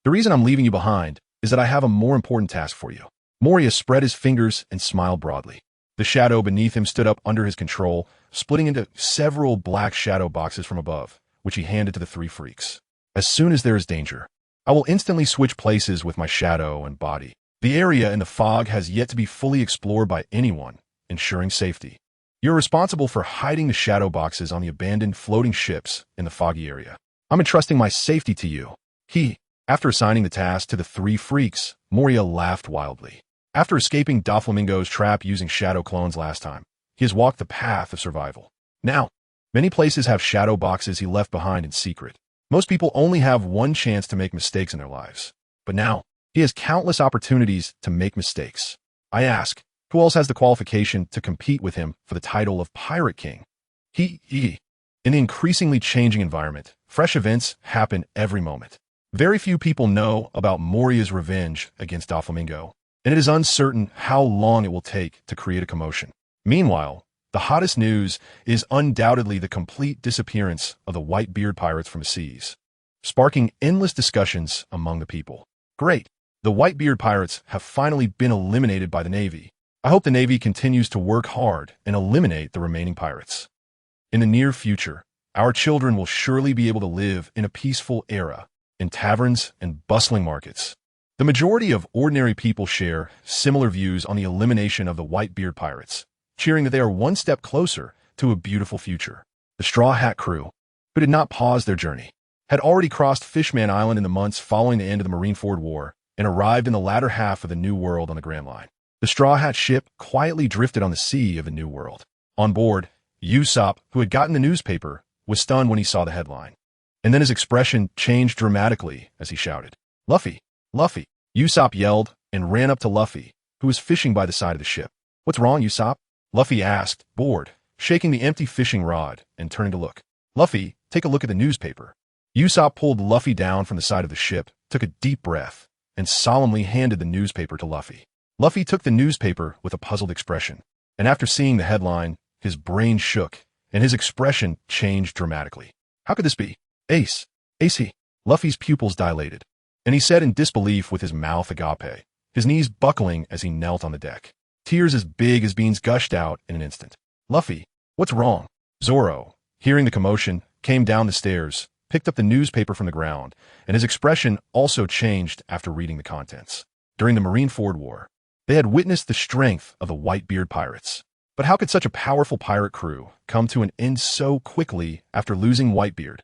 The reason I'm leaving you behind is that I have a more important task for you. Moria spread his fingers and smiled broadly. The shadow beneath him stood up under his control, splitting into several black shadow boxes from above, which he handed to the three freaks. As soon as there is danger, I will instantly switch places with my shadow and body. The area in the fog has yet to be fully explored by anyone, ensuring safety. You're responsible for hiding the shadow boxes on the abandoned floating ships in the foggy area. I'm entrusting my safety to you. After assigning the task to the three freaks, Moria laughed wildly. After escaping Doflamingo's trap using shadow clones last time, he has walked the path of survival. Now, many places have shadow boxes he left behind in secret. Most people only have one chance to make mistakes in their lives. But now, he has countless opportunities to make mistakes. I ask, who else has the qualification to compete with him for the title of Pirate King? In the increasingly changing environment, fresh events happen every moment. Very few people know about Moria's revenge against Doflamingo, and it is uncertain how long it will take to create a commotion. Meanwhile, the hottest news is undoubtedly the complete disappearance of the Whitebeard pirates from the seas, sparking endless discussions among the people. Great! The Whitebeard pirates have finally been eliminated by the Navy. I hope the Navy continues to work hard and eliminate the remaining pirates. In the near future, our children will surely be able to live in a peaceful era, in taverns and bustling markets. The majority of ordinary people share similar views on the elimination of the Whitebeard pirates, cheering that they are one step closer to a beautiful future. The Straw Hat crew, who did not pause their journey, had already crossed Fishman Island in the months following the end of the Marineford War and arrived in the latter half of the New World on the Grand Line. The Straw Hat ship quietly drifted on the sea of the New World. On board, Usopp, who had gotten the newspaper, was stunned when he saw the headline. And then his expression changed dramatically as he shouted, "Luffy! Luffy!" Usopp yelled and ran up to Luffy, who was fishing by the side of the ship. "What's wrong, Usopp?" Luffy asked, bored, shaking the empty fishing rod and turning to look. "Luffy, take a look at the newspaper." Usopp pulled Luffy down from the side of the ship, took a deep breath, and solemnly handed the newspaper to Luffy. Luffy took the newspaper with a puzzled expression, and after seeing the headline, his brain shook, and his expression changed dramatically. How could this be? Ace! Luffy's pupils dilated, and he said in disbelief with his mouth agape, his knees buckling as he knelt on the deck. Tears as big as beans gushed out in an instant. "Luffy, what's wrong?" Zoro, hearing the commotion, came down the stairs, picked up the newspaper from the ground, and his expression also changed after reading the contents. During the Marineford War, They had witnessed the strength of the Whitebeard pirates. But how could such a powerful pirate crew come to an end so quickly after losing Whitebeard?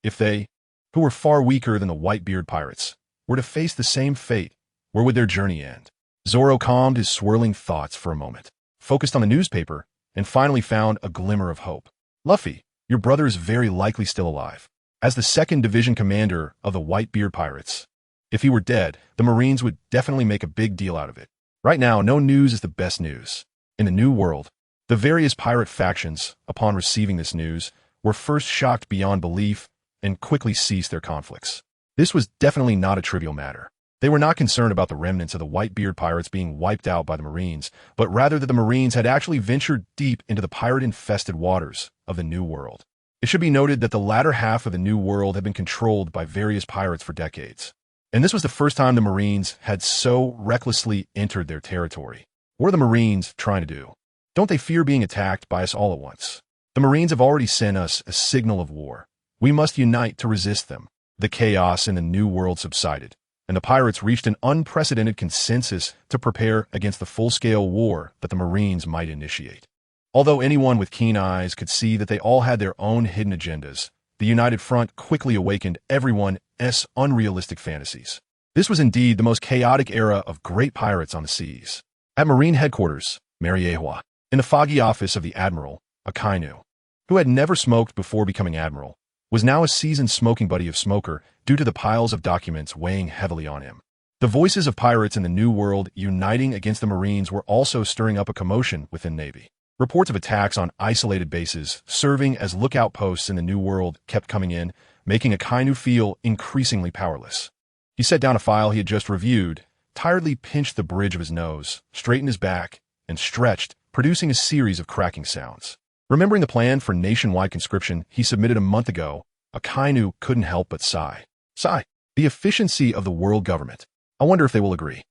If they, who were far weaker than the Whitebeard pirates, were to face the same fate, where would their journey end? Zoro calmed his swirling thoughts for a moment, focused on the newspaper, and finally found a glimmer of hope. Luffy, your brother is very likely still alive. As the 2nd Division commander of the Whitebeard pirates, if he were dead, the Marines would definitely make a big deal out of it. Right now, no news is the best news. In the New World, the various pirate factions, upon receiving this news, were first shocked beyond belief and quickly ceased their conflicts. This was definitely not a trivial matter. They were not concerned about the remnants of the Whitebeard pirates being wiped out by the Marines, but rather that the Marines had actually ventured deep into the pirate-infested waters of the New World. It should be noted that the latter half of the New World had been controlled by various pirates for decades, and this was the first time the Marines had so recklessly entered their territory. What are the Marines trying to do? Don't they fear being attacked by us all at once? The Marines have already sent us a signal of war. We must unite to resist them. The chaos in the New World subsided, and the pirates reached an unprecedented consensus to prepare against the full-scale war that the Marines might initiate. Although anyone with keen eyes could see that they all had their own hidden agendas, the United Front quickly awakened everyone's unrealistic fantasies. This was indeed the most chaotic era of great pirates on the seas. At Marine headquarters, Mariewa, in the foggy office of the Admiral, Akainu, who had never smoked before becoming Admiral, was now a seasoned smoking buddy of Smoker due to the piles of documents weighing heavily on him. The voices of pirates in the New World uniting against the Marines were also stirring up a commotion within Navy. Reports of attacks on isolated bases serving as lookout posts in the New World kept coming in, making Akainu feel increasingly powerless. He set down a file he had just reviewed, tiredly pinched the bridge of his nose, straightened his back, and stretched, producing a series of cracking sounds. Remembering the plan for nationwide conscription he submitted a month ago, Akainu couldn't help but sigh. The efficiency of the world government. I wonder if they will agree.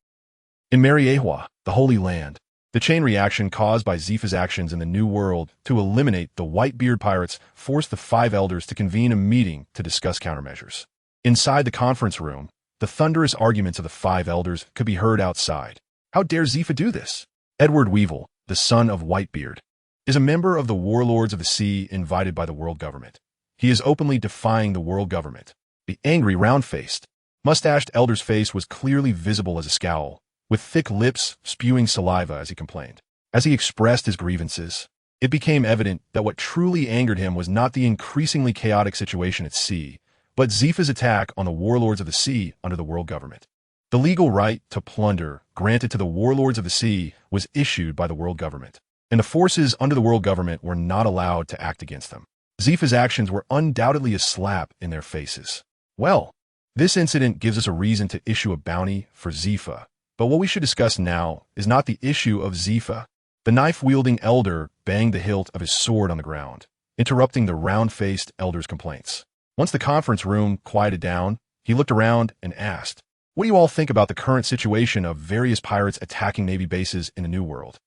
In Mariewa, the Holy Land, the chain reaction caused by Zifa's actions in the New World to eliminate the Whitebeard pirates forced the 5 elders to convene a meeting to discuss countermeasures. Inside the conference room, the thunderous arguments of the 5 elders could be heard outside. How dare Zifa do this? Edward Weevil, the son of Whitebeard, is a member of the Warlords of the Sea invited by the world government. He is openly defying the world government. The angry, round-faced, mustached elder's face was clearly visible as a scowl, with thick lips spewing saliva as he complained. As he expressed his grievances, it became evident that what truly angered him was not the increasingly chaotic situation at sea, but Zifa's attack on the Warlords of the Sea under the world government. The legal right to plunder granted to the Warlords of the Sea was issued by the world government, and the forces under the world government were not allowed to act against them. Zifa's actions were undoubtedly a slap in their faces. Well, this incident gives us a reason to issue a bounty for Zifa, but what we should discuss now is not the issue of Zifa. The knife-wielding elder banged the hilt of his sword on the ground, interrupting the round-faced elder's complaints. Once the conference room quieted down, he looked around and asked, "What do you all think about the current situation of various pirates attacking Navy bases in the New World?"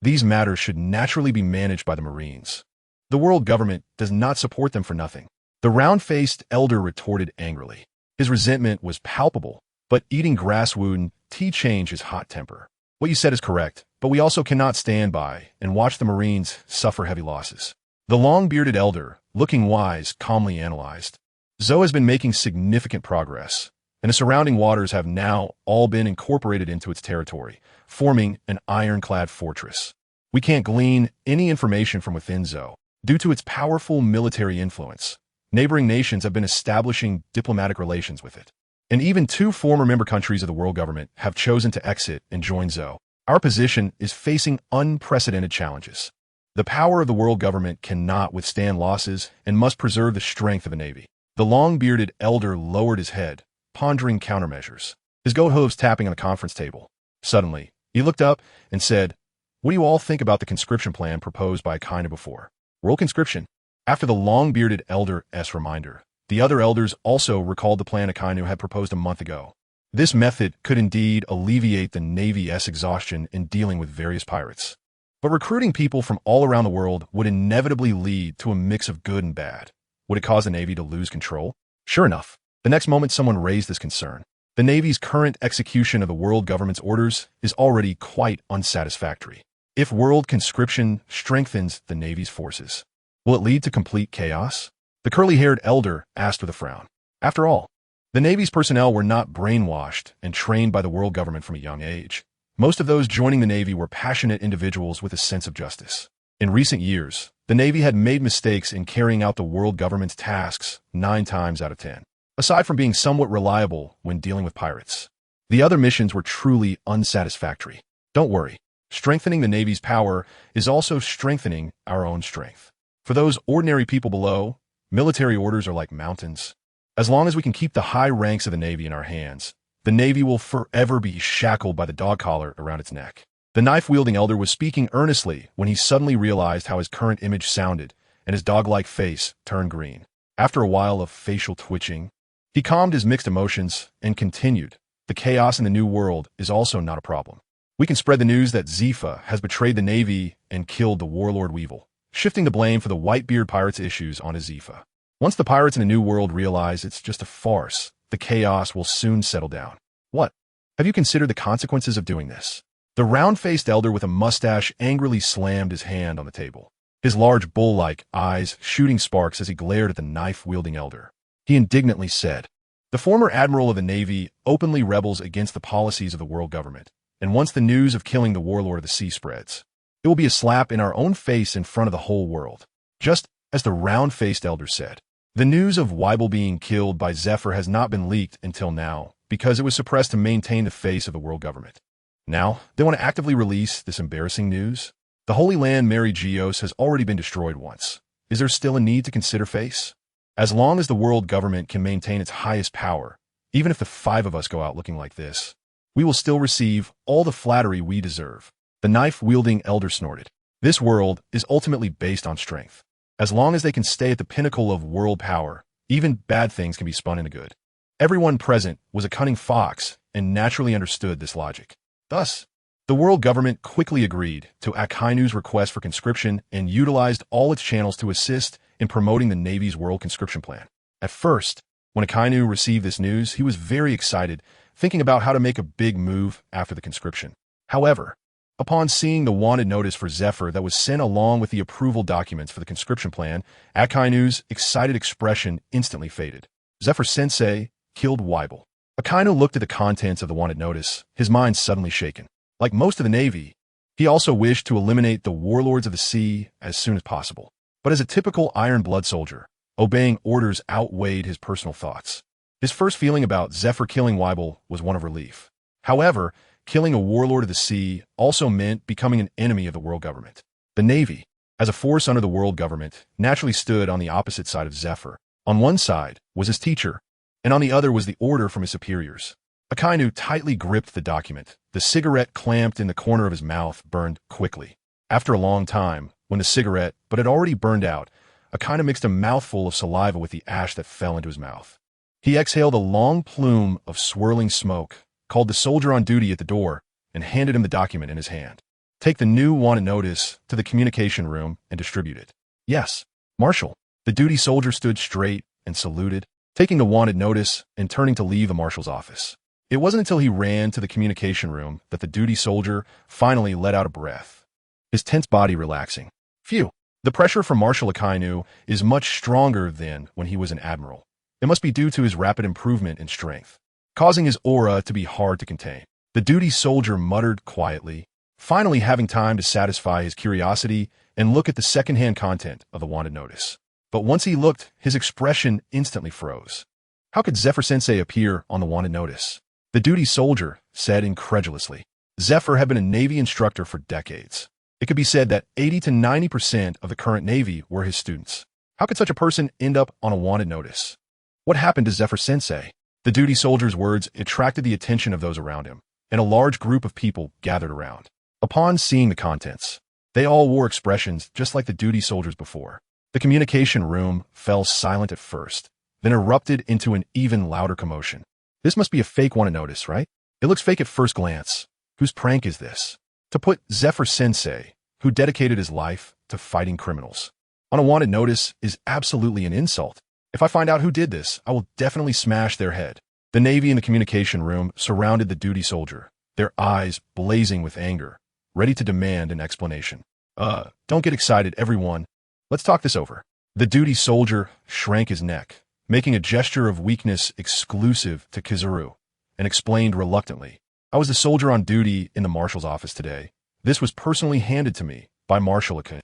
These matters should naturally be managed by the Marines. The world government does not support them for nothing. The round-faced elder retorted angrily. His resentment was palpable, but eating grass-wood tea changed his hot temper. What you said is correct, but we also cannot stand by and watch the Marines suffer heavy losses. The long-bearded elder, looking wise, calmly analyzed. Zoe has been making significant progress, and the surrounding waters have now all been incorporated into its territory, forming an ironclad fortress. We can't glean any information from within Zoe. Due to its powerful military influence, neighboring nations have been establishing diplomatic relations with it. And even 2 former member countries of the world government have chosen to exit and join Zoe. Our position is facing unprecedented challenges. The power of the world government cannot withstand losses and must preserve the strength of a navy. The long-bearded elder lowered his head, pondering countermeasures, his goat hooves tapping on the conference table. Suddenly, he looked up and said, "What do you all think about the conscription plan proposed by Akainu before? World conscription?" After the long-bearded elder's reminder, the other elders also recalled the plan Akainu had proposed a month ago. This method could indeed alleviate the Navy's exhaustion in dealing with various pirates. But recruiting people from all around the world would inevitably lead to a mix of good and bad. Would it cause the Navy to lose control? Sure enough, the next moment someone raised this concern. The Navy's current execution of the world government's orders is already quite unsatisfactory. If world conscription strengthens the Navy's forces, will it lead to complete chaos? The curly-haired elder asked with a frown. After all, the Navy's personnel were not brainwashed and trained by the world government from a young age. Most of those joining the Navy were passionate individuals with a sense of justice. In recent years, the Navy had made mistakes in carrying out the world government's tasks 9 times out of 10. Aside from being somewhat reliable when dealing with pirates, the other missions were truly unsatisfactory. Don't worry, strengthening the Navy's power is also strengthening our own strength. For those ordinary people below, military orders are like mountains. As long as we can keep the high ranks of the Navy in our hands, the Navy will forever be shackled by the dog collar around its neck. The knife-wielding elder was speaking earnestly when he suddenly realized how his current image sounded, and his dog-like face turned green. After a while of facial twitching, he calmed his mixed emotions and continued. The chaos in the New World is also not a problem. We can spread the news that Zephyr has betrayed the Navy and killed the warlord Weevil, shifting the blame for the Whitebeard pirates' issues onto Zephyr. Once the pirates in the New World realize it's just a farce, the chaos will soon settle down. What? Have you considered the consequences of doing this? The round-faced elder with a mustache angrily slammed his hand on the table, his large bull-like eyes shooting sparks as he glared at the knife-wielding elder. He indignantly said, "The former admiral of the Navy openly rebels against the policies of the world government, and once the news of killing the warlord of the sea spreads, it will be a slap in our own face in front of the whole world." Just as the round-faced elder said, the news of Weibel being killed by Zephyr has not been leaked until now because it was suppressed to maintain the face of the world government. Now, they want to actively release this embarrassing news? The Holy Land Mary Geos has already been destroyed once. Is there still a need to consider face? As long as the world government can maintain its highest power, even if the 5 of us go out looking like this, we will still receive all the flattery we deserve. The knife-wielding elder snorted. This world is ultimately based on strength. As long as they can stay at the pinnacle of world power, even bad things can be spun into good. Everyone present was a cunning fox and naturally understood this logic. Thus, the world government quickly agreed to Akainu's request for conscription and utilized all its channels to assist in promoting the Navy's world conscription plan. At first, when Akainu received this news, he was very excited, thinking about how to make a big move after the conscription. However, upon seeing the wanted notice for Zephyr that was sent along with the approval documents for the conscription plan, Akainu's excited expression instantly faded. Zephyr Sensei killed Weibel. Akainu looked at the contents of the wanted notice, his mind suddenly shaken. Like most of the Navy, he also wished to eliminate the warlords of the sea as soon as possible. But as a typical Iron Blood soldier, obeying orders outweighed his personal thoughts. His first feeling about Zephyr killing Weibel was one of relief. However, killing a warlord of the sea also meant becoming an enemy of the world government. The Navy, as a force under the world government, naturally stood on the opposite side of Zephyr. On one side was his teacher, and on the other was the order from his superiors. Akainu tightly gripped the document. The cigarette clamped in the corner of his mouth burned quickly. After a long time, when the cigarette, but had already burned out, Akainu mixed a mouthful of saliva with the ash that fell into his mouth. He exhaled a long plume of swirling smoke, called the soldier on duty at the door, and handed him the document in his hand. "Take the new wanted notice to the communication room and distribute it." "Yes, Marshal." The duty soldier stood straight and saluted, taking the wanted notice and turning to leave the marshal's office. It wasn't until he ran to the communication room that the duty soldier finally let out a breath, his tense body relaxing. Phew. The pressure from Marshal Akainu is much stronger than when he was an admiral. It must be due to his rapid improvement in strength, causing his aura to be hard to contain. The duty soldier muttered quietly, finally having time to satisfy his curiosity and look at the second-hand content of the wanted notice. But once he looked, his expression instantly froze. How could Zephyr Sensei appear on the wanted notice? The duty soldier said incredulously. Zephyr had been a Navy instructor for decades. It could be said that 80 to 90% of the current Navy were his students. How could such a person end up on a wanted notice? What happened to Zephyr Sensei? The duty soldier's words attracted the attention of those around him, and a large group of people gathered around. Upon seeing the contents, they all wore expressions just like the duty soldiers before. The communication room fell silent at first, then erupted into an even louder commotion. This must be a fake wanted notice, right? It looks fake at first glance. Whose prank is this? To put Zephyr Sensei, who dedicated his life to fighting criminals, on a wanted notice is absolutely an insult. If I find out who did this, I will definitely smash their head. The Navy in the communication room surrounded the duty soldier, their eyes blazing with anger, ready to demand an explanation. Don't get excited, everyone. Let's talk this over. The duty soldier shrank his neck, making a gesture of weakness exclusive to Kizaru, and explained reluctantly. I was a soldier on duty in the marshal's office today. This was personally handed to me by Marshal Akane.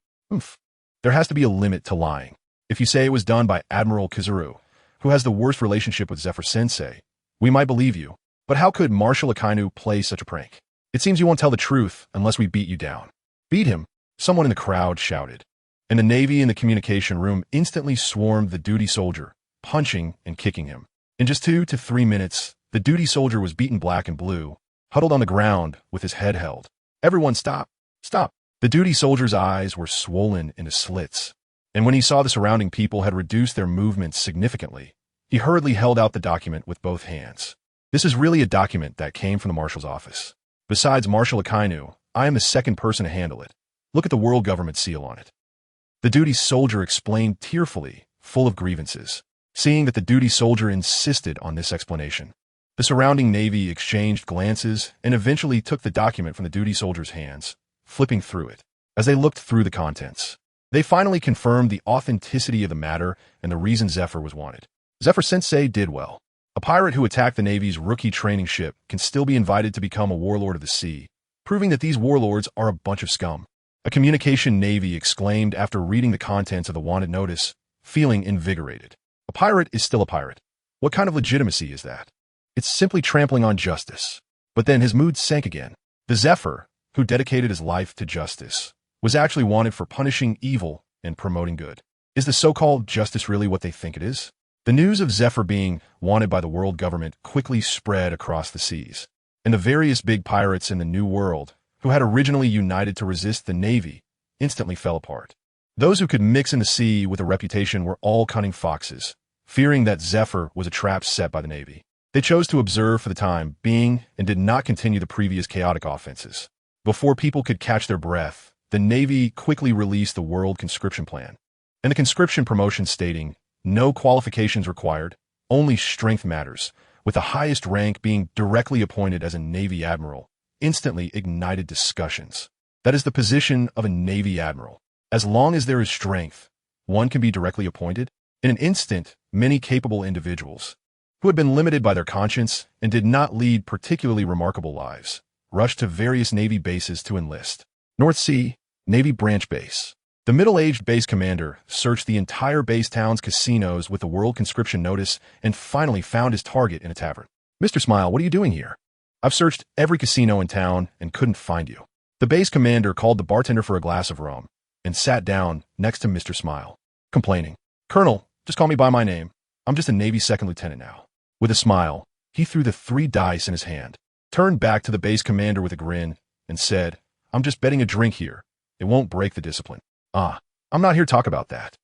There has to be a limit to lying. If you say it was done by Admiral Kizaru, who has the worst relationship with Zephyr-sensei, we might believe you. But how could Marshal Akainu play such a prank? It seems you won't tell the truth unless we beat you down. Beat him, someone in the crowd shouted. And the Navy in the communication room instantly swarmed the duty soldier, punching and kicking him. In just 2 to 3 minutes, the duty soldier was beaten black and blue, huddled on the ground with his head held. Everyone stop! Stop! The duty soldier's eyes were swollen into slits, and when he saw the surrounding people had reduced their movements significantly, he hurriedly held out the document with both hands. This is really a document that came from the marshal's office. Besides Marshal Akainu, I am the second person to handle it. Look at the world government seal on it. The duty soldier explained tearfully, full of grievances. Seeing that the duty soldier insisted on this explanation, the surrounding Navy exchanged glances and eventually took the document from the duty soldier's hands, flipping through it. As they looked through the contents, they finally confirmed the authenticity of the matter and the reason Zephyr was wanted. Zephyr-sensei did well. A pirate who attacked the Navy's rookie training ship can still be invited to become a warlord of the sea, proving that these warlords are a bunch of scum. A communication Navy exclaimed after reading the contents of the wanted notice, feeling invigorated. A pirate is still a pirate. What kind of legitimacy is that? It's simply trampling on justice. But then his mood sank again. The Zephyr, who dedicated his life to justice, was actually wanted for punishing evil and promoting good. Is the so-called justice really what they think it is? The news of Zephyr being wanted by the world government quickly spread across the seas, and the various big pirates in the New World, who had originally united to resist the Navy, instantly fell apart. Those who could mix in the sea with a reputation were all cunning foxes, fearing that Zephyr was a trap set by the Navy. They chose to observe for the time being and did not continue the previous chaotic offenses. Before people could catch their breath, the Navy quickly released the World Conscription Plan, and the conscription promotion stating, no qualifications required, only strength matters, with the highest rank being directly appointed as a Navy Admiral, instantly ignited discussions. That is the position of a Navy Admiral. As long as there is strength, one can be directly appointed. In an instant, many capable individuals, who had been limited by their conscience and did not lead particularly remarkable lives, rushed to various Navy bases to enlist. North Sea, Navy Branch Base. The middle-aged base commander searched the entire base town's casinos with the World Conscription Notice and finally found his target in a tavern. Mr. Smile, what are you doing here? I've searched every casino in town and couldn't find you. The base commander called the bartender for a glass of rum and sat down next to Mr. Smile, complaining, Colonel, just call me by my name. I'm just a Navy second lieutenant now. With a smile, he threw the 3 dice in his hand, turned back to the base commander with a grin, and said, I'm just betting a drink here. It won't break the discipline. I'm not here to talk about that.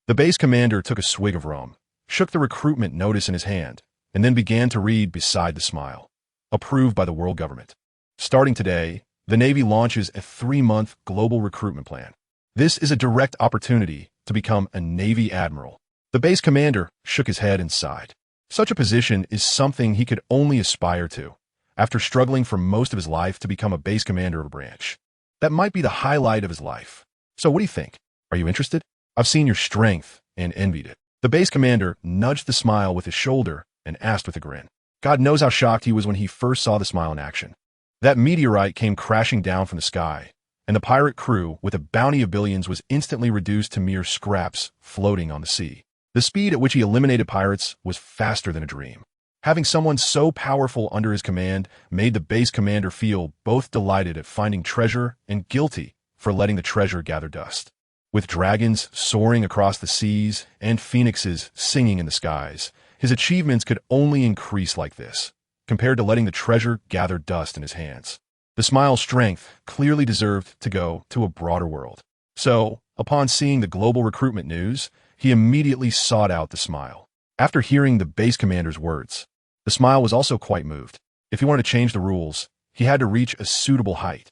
The base commander took a swig of rum, shook the recruitment notice in his hand, and then began to read beside the smile. Approved by the world government. Starting today, the Navy launches a 3-month global recruitment plan. This is a direct opportunity to become a Navy Admiral. The base commander shook his head and sighed. Such a position is something he could only aspire to, after struggling for most of his life to become a base commander of a branch. That might be the highlight of his life. So what do you think? Are you interested? I've seen your strength and envied it. The base commander nudged the smile with his shoulder and asked with a grin. God knows how shocked he was when he first saw the smile in action. That meteorite came crashing down from the sky, and the pirate crew, with a bounty of billions, was instantly reduced to mere scraps floating on the sea. The speed at which he eliminated pirates was faster than a dream. Having someone so powerful under his command made the base commander feel both delighted at finding treasure and guilty for letting the treasure gather dust. With dragons soaring across the seas and phoenixes singing in the skies, his achievements could only increase like this, compared to letting the treasure gather dust in his hands. The smile's strength clearly deserved to go to a broader world. So, upon seeing the global recruitment news, he immediately sought out the smile. After hearing the base commander's words, the smile was also quite moved. If he wanted to change the rules, he had to reach a suitable height,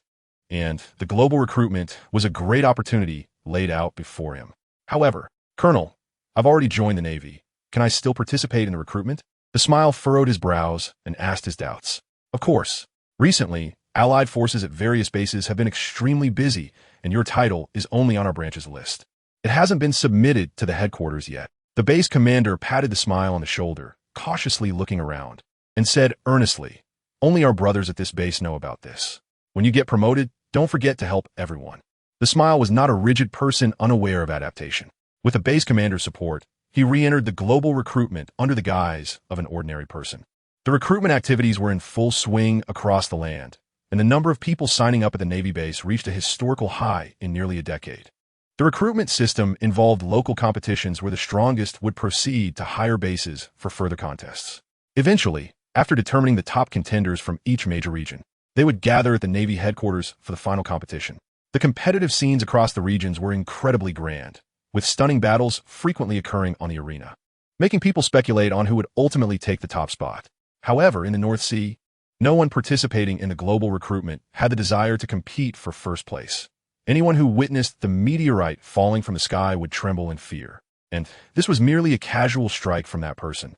and the global recruitment was a great opportunity laid out before him. However, Colonel, I've already joined the Navy. Can I still participate in the recruitment? The smile furrowed his brows and asked his doubts. Of course, recently, Allied forces at various bases have been extremely busy, and your title is only on our branch's list. It hasn't been submitted to the headquarters yet. The base commander patted the smile on the shoulder, cautiously looking around, and said earnestly, "Only our brothers at this base know about this. When you get promoted, don't forget to help everyone." The smile was not a rigid person unaware of adaptation. With the base commander's support, he re-entered the global recruitment under the guise of an ordinary person. The recruitment activities were in full swing across the land, and the number of people signing up at the Navy base reached a historical high in nearly a decade. The recruitment system involved local competitions where the strongest would proceed to higher bases for further contests. Eventually, after determining the top contenders from each major region, they would gather at the Navy headquarters for the final competition. The competitive scenes across the regions were incredibly grand, with stunning battles frequently occurring on the arena, making people speculate on who would ultimately take the top spot. However, in the North Sea, no one participating in the global recruitment had the desire to compete for first place. Anyone who witnessed the meteorite falling from the sky would tremble in fear, and this was merely a casual strike from that person.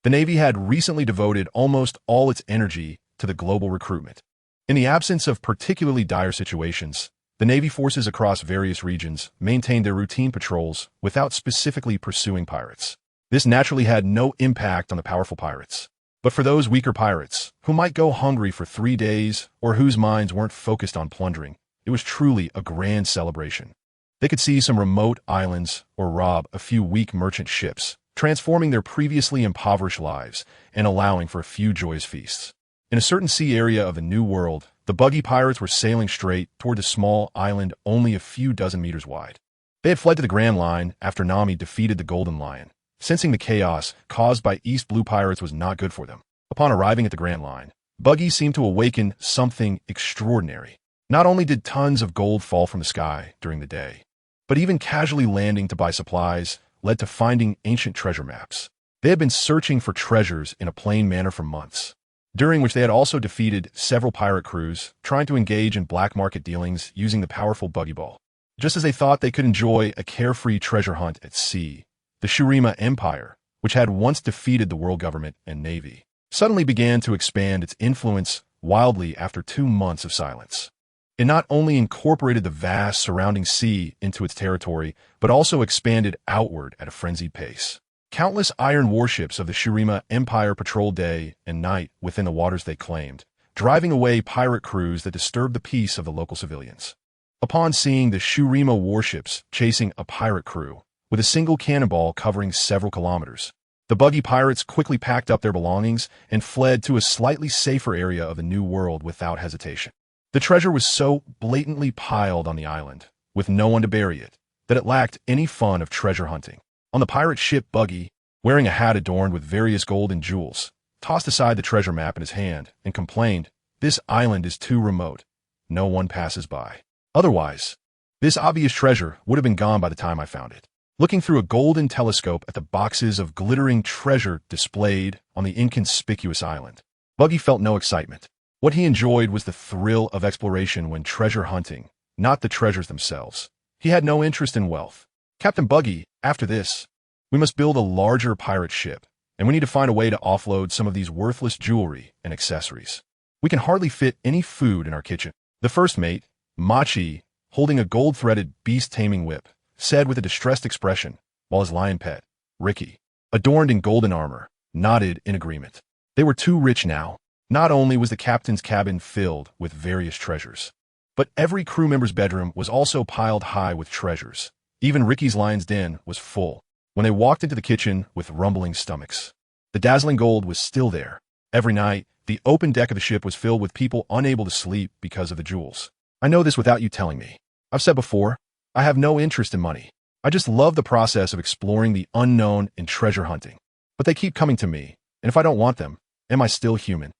The Navy had recently devoted almost all its energy to the global recruitment. In the absence of particularly dire situations, the Navy forces across various regions maintained their routine patrols without specifically pursuing pirates. This naturally had no impact on the powerful pirates. But for those weaker pirates, who might go hungry for 3 days or whose minds weren't focused on plundering, it was truly a grand celebration. They could see some remote islands or rob a few weak merchant ships, transforming their previously impoverished lives and allowing for a few joyous feasts. In a certain sea area of the New World, the buggy pirates were sailing straight toward a small island only a few dozen meters wide. They had fled to the Grand Line after Nami defeated the Golden Lion, sensing the chaos caused by East Blue pirates was not good for them. Upon arriving at the Grand Line, Buggy seemed to awaken something extraordinary. Not only did tons of gold fall from the sky during the day, but even casually landing to buy supplies led to finding ancient treasure maps. They had been searching for treasures in a plain manner for months, during which they had also defeated several pirate crews trying to engage in black market dealings using the powerful buggy ball. Just as they thought they could enjoy a carefree treasure hunt at sea, the Shurima Empire, which had once defeated the world government and navy, suddenly began to expand its influence wildly after 2 months of silence. It not only incorporated the vast surrounding sea into its territory, but also expanded outward at a frenzied pace. Countless iron warships of the Shurima Empire patrolled day and night within the waters they claimed, driving away pirate crews that disturbed the peace of the local civilians. Upon seeing the Shurima warships chasing a pirate crew, with a single cannonball covering several kilometers, the buggy pirates quickly packed up their belongings and fled to a slightly safer area of the New World without hesitation. The treasure was so blatantly piled on the island, with no one to bury it, that it lacked any fun of treasure hunting. On the pirate ship, Buggy, wearing a hat adorned with various gold and jewels, tossed aside the treasure map in his hand and complained, "This island is too remote. No one passes by. Otherwise, this obvious treasure would have been gone by the time I found it." Looking through a golden telescope at the boxes of glittering treasure displayed on the inconspicuous island, Buggy felt no excitement. What he enjoyed was the thrill of exploration when treasure hunting, not the treasures themselves. He had no interest in wealth. "Captain Buggy, after this, we must build a larger pirate ship, and we need to find a way to offload some of these worthless jewelry and accessories. We can hardly fit any food in our kitchen." The first mate, Machi, holding a gold-threaded beast-taming whip, said with a distressed expression, while his lion pet, Ricky, adorned in golden armor, nodded in agreement. They were too rich now. Not only was the captain's cabin filled with various treasures, but every crew member's bedroom was also piled high with treasures. Even Ricky's lion's den was full when they walked into the kitchen with rumbling stomachs. The dazzling gold was still there. Every night, the open deck of the ship was filled with people unable to sleep because of the jewels. "I know this without you telling me. I've said before, I have no interest in money. I just love the process of exploring the unknown and treasure hunting. But they keep coming to me, and if I don't want them, am I still human?"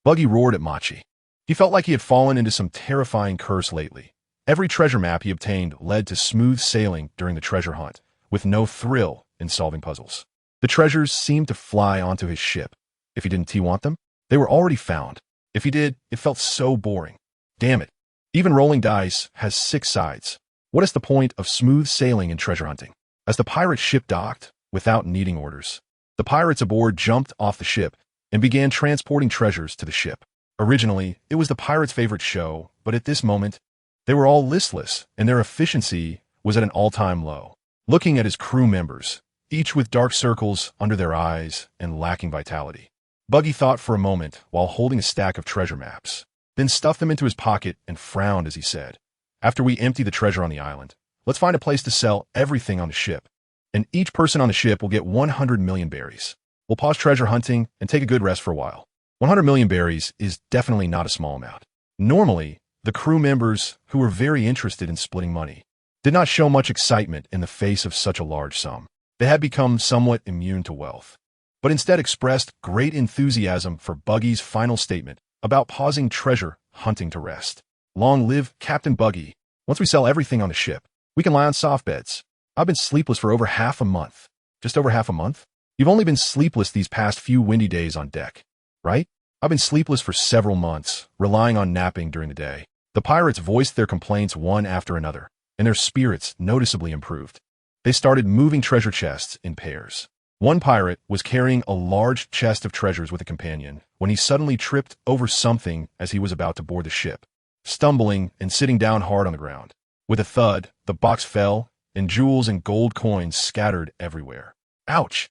Buggy roared at Machi. He felt like he had fallen into some terrifying curse lately. Every treasure map he obtained led to smooth sailing during the treasure hunt, with no thrill in solving puzzles. The treasures seemed to fly onto his ship. If he didn't want them, they were already found. If he did, it felt so boring. Damn it. Even rolling dice has 6 sides. What is the point of smooth sailing and treasure hunting? As the pirate ship docked, without needing orders, The pirates aboard jumped off the ship and began transporting treasures to the ship. Originally, it was the pirates' favorite show, but at this moment, they were all listless and their efficiency was at an all-time low. Looking at his crew members, each with dark circles under their eyes and lacking vitality, Buggy thought for a moment while holding a stack of treasure maps, then stuffed them into his pocket and frowned as he said, "After we empty the treasure on the island, let's find a place to sell everything on the ship, and each person on the ship will get 100 million berries. We'll pause treasure hunting and take a good rest for a while." 100 million berries is definitely not a small amount. Normally, the crew members, who were very interested in splitting money, did not show much excitement in the face of such a large sum. They had become somewhat immune to wealth, but instead expressed great enthusiasm for Buggy's final statement about pausing treasure hunting to rest. "Long live Captain Buggy. Once we sell everything on the ship, we can lie on soft beds. I've been sleepless for over half a month." "Just over half a month? You've only been sleepless these past few windy days on deck, right?" "I've been sleepless for several months, relying on napping during the day." The pirates voiced their complaints one after another, and their spirits noticeably improved. They started moving treasure chests in pairs. One pirate was carrying a large chest of treasures with a companion when he suddenly tripped over something as he was about to board the ship, stumbling and sitting down hard on the ground. With a thud, the box fell, and jewels and gold coins scattered everywhere. "Ouch!"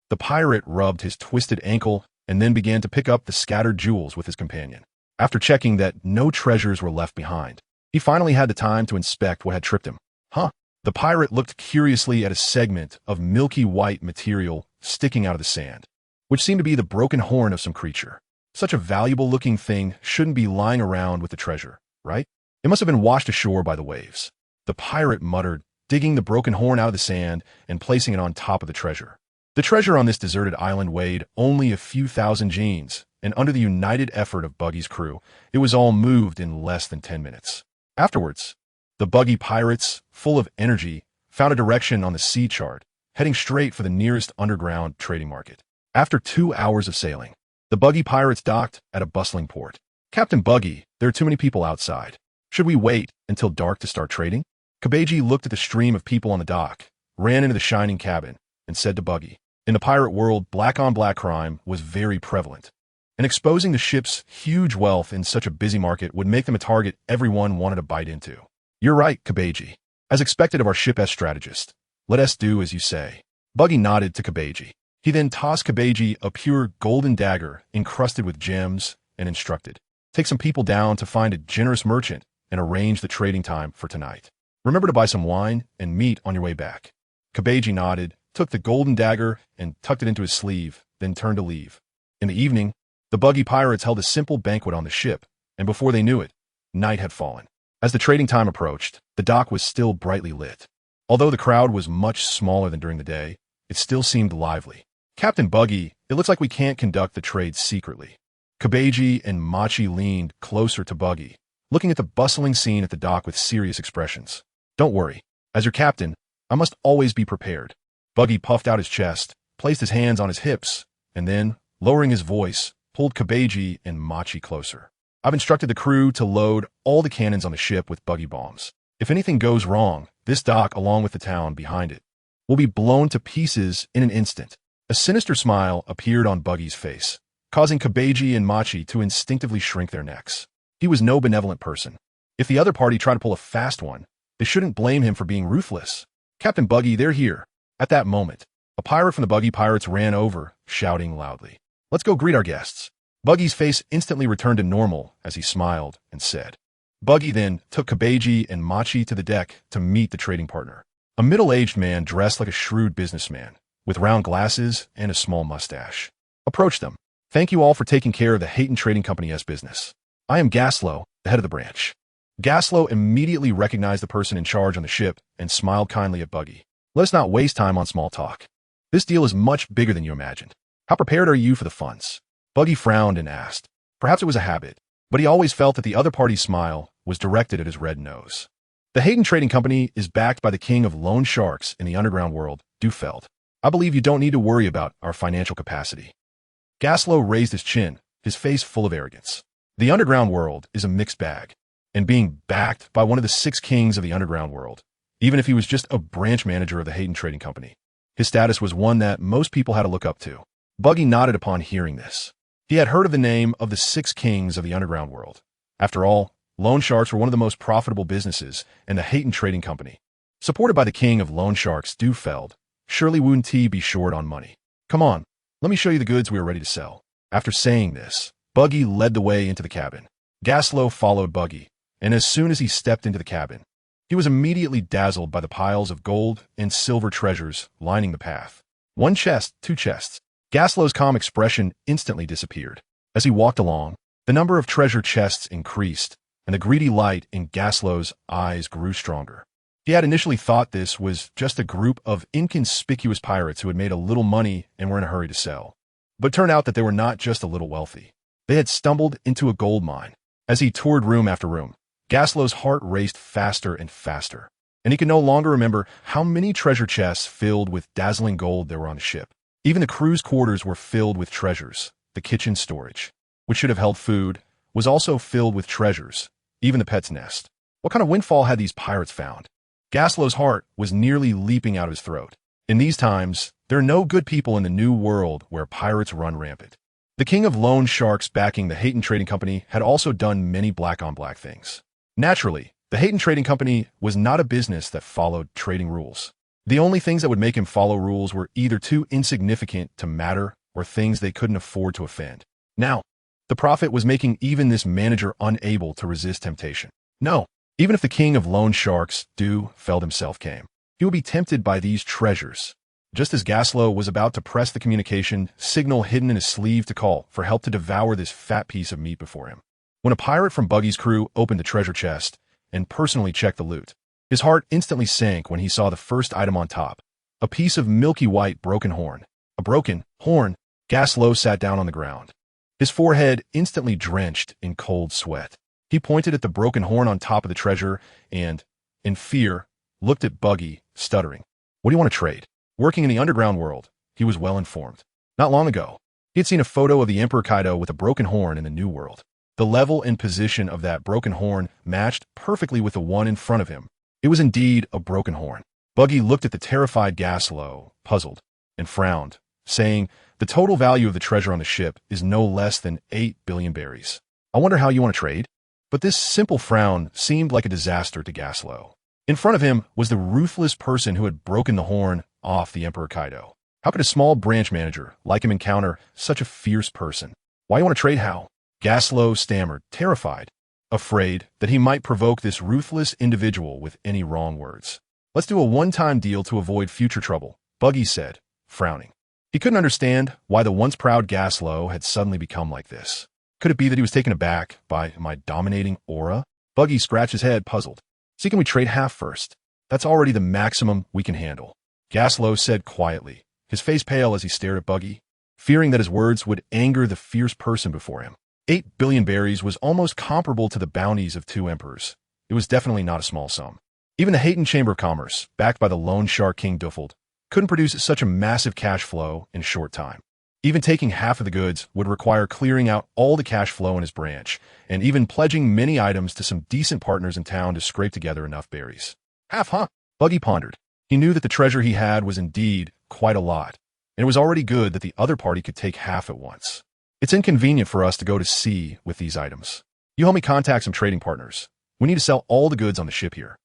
The pirate rubbed his twisted ankle and then began to pick up the scattered jewels with his companion. After checking that no treasures were left behind, he finally had the time to inspect what had tripped him. "Huh?" The pirate looked curiously at a segment of milky white material sticking out of the sand, which seemed to be the broken horn of some creature. Such a valuable-looking thing shouldn't be lying around with the treasure, right? It must have been washed ashore by the waves. The pirate muttered, digging the broken horn out of the sand and placing it on top of the treasure. The treasure on this deserted island weighed only a few thousand genes, and under the united effort of Buggy's crew, it was all moved in less than 10 minutes. Afterwards, the Buggy pirates, full of energy, found a direction on the sea chart, heading straight for the nearest underground trading market. After 2 hours of sailing, the Buggy pirates docked at a bustling port. "Captain Buggy, there are too many people outside. Should we wait until dark to start trading?" Kabeji looked at the stream of people on the dock, ran into the shining cabin, and said to Buggy, "In the pirate world, black-on-black crime was very prevalent, and exposing the ship's huge wealth in such a busy market would make them a target everyone wanted to bite into." "You're right, Kabeji. As expected of our ship-S strategist, let us do as you say." Buggy nodded to Kabeji. He then tossed Kabeji a pure golden dagger encrusted with gems and instructed, "Take some people down to find a generous merchant and arrange the trading time for tonight. Remember to buy some wine and meat on your way back." Kabeji nodded, took the golden dagger and tucked it into his sleeve, then turned to leave. In the evening, the Buggy pirates held a simple banquet on the ship, and before they knew it, night had fallen. As the trading time approached, the dock was still brightly lit. Although the crowd was much smaller than during the day, it still seemed lively. "Captain Buggy, it looks like we can't conduct the trade secretly." Kabeji and Machi leaned closer to Buggy, looking at the bustling scene at the dock with serious expressions. "Don't worry. As your captain, I must always be prepared." Buggy puffed out his chest, placed his hands on his hips, and then, lowering his voice, pulled Kabeji and Machi closer. "I've instructed the crew to load all the cannons on the ship with buggy bombs. If anything goes wrong, this dock, along with the town behind it, will be blown to pieces in an instant." A sinister smile appeared on Buggy's face, causing Kabeji and Machi to instinctively shrink their necks. He was no benevolent person. If the other party tried to pull a fast one, they shouldn't blame him for being ruthless. "Captain Buggy, they're here." At that moment, a pirate from the Buggy pirates ran over, shouting loudly, "Let's go greet our guests." Buggy's face instantly returned to normal as he smiled and said. Buggy then took Kabeji and Machi to the deck to meet the trading partner, a middle-aged man dressed like a shrewd businessman, with round glasses and a small mustache. Approached them. "Thank you all for taking care of the Hayton Trading Company's business. I am Gaslow, the head of the branch." Gaslow immediately recognized the person in charge on the ship and smiled kindly at Buggy. "Let us not waste time on small talk. This deal is much bigger than you imagined. How prepared are you for the funds?" Buggy frowned and asked. Perhaps it was a habit, but he always felt that the other party's smile was directed at his red nose. "The Hayton Trading Company is backed by the king of loan sharks in the underground world, Dufeld. I believe you don't need to worry about our financial capacity." Gaslow raised his chin, his face full of arrogance. The underground world is a mixed bag, and being backed by one of the 6 kings of the underground world, even if he was just a branch manager of the Hayton Trading Company, His status was one that most people had to look up to. Buggy nodded upon hearing this. He had heard of the name of the 6 kings of the underground world. After all, loan sharks were one of the most profitable businesses in the Hayton Trading Company. Supported by the king of loan sharks, Feld, surely wouldn't he be short on money? Come on, let me show you the goods we are ready to sell. After saying this, Buggy led the way into the cabin. Gaslow followed Buggy, and as soon as he stepped into the cabin, he was immediately dazzled by the piles of gold and silver treasures lining the path. 1 chest, 2 chests. Gaslow's calm expression instantly disappeared. As he walked along, the number of treasure chests increased, and the greedy light in Gaslow's eyes grew stronger. He had initially thought this was just a group of inconspicuous pirates who had made a little money and were in a hurry to sell. But it turned out that they were not just a little wealthy. They had stumbled into a gold mine. As he toured room after room, Gaslow's heart raced faster and faster, and he could no longer remember how many treasure chests filled with dazzling gold there were on the ship. Even the crew's quarters were filled with treasures. The kitchen storage, which should have held food, was also filled with treasures, even the pet's nest. What kind of windfall had these pirates found? Gaslow's heart was nearly leaping out of his throat. In these times, there are no good people in the new world where pirates run rampant. The king of loan sharks backing the Hayton Trading Company had also done many black-on-black things. Naturally, the Hayton Trading Company was not a business that followed trading rules. The only things that would make him follow rules were either too insignificant to matter or things they couldn't afford to offend. Now, the profit was making even this manager unable to resist temptation. No, even if the king of loan sharks, Feld himself came, he would be tempted by these treasures. Just as Gaslow was about to press the communication signal hidden in his sleeve to call for help to devour this fat piece of meat before him, when a pirate from Buggy's crew opened the treasure chest and personally checked the loot, his heart instantly sank when he saw the first item on top, a piece of milky white broken horn. A broken horn. Gaslow sat down on the ground, his forehead instantly drenched in cold sweat. He pointed at the broken horn on top of the treasure and, in fear, looked at Buggy, stuttering. What do you want to trade? Working in the underground world, he was well informed. Not long ago, he had seen a photo of the Emperor Kaido with a broken horn in the New World. The level and position of that broken horn matched perfectly with the one in front of him. It was indeed a broken horn. Buggy looked at the terrified Gaslow, puzzled, and frowned, saying, the total value of the treasure on the ship is no less than 8 billion berries. I wonder how you want to trade? But this simple frown seemed like a disaster to Gaslow. In front of him was the ruthless person who had broken the horn off the Emperor Kaido. How could a small branch manager like him encounter such a fierce person? Why you want to trade how? Gaslow stammered, terrified, afraid that he might provoke this ruthless individual with any wrong words. Let's do a one-time deal to avoid future trouble, Buggy said, frowning. He couldn't understand why the once proud Gaslow had suddenly become like this. Could it be that he was taken aback by my dominating aura? Buggy scratched his head, puzzled. See, can we trade half first? That's already the maximum we can handle. Gaslow said quietly, his face pale as he stared at Buggy, fearing that his words would anger the fierce person before him. 8 billion berries was almost comparable to the bounties of 2 emperors. It was definitely not a small sum. Even the Hayton Chamber of Commerce, backed by the loan shark King Duffeld, couldn't produce such a massive cash flow in a short time. Even taking half of the goods would require clearing out all the cash flow in his branch, and even pledging many items to some decent partners in town to scrape together enough berries. Half, huh? Buggy pondered. He knew that the treasure he had was indeed quite a lot, and it was already good that the other party could take half at once. It's inconvenient for us to go to sea with these items. You help me contact some trading partners. We need to sell all the goods on the ship here.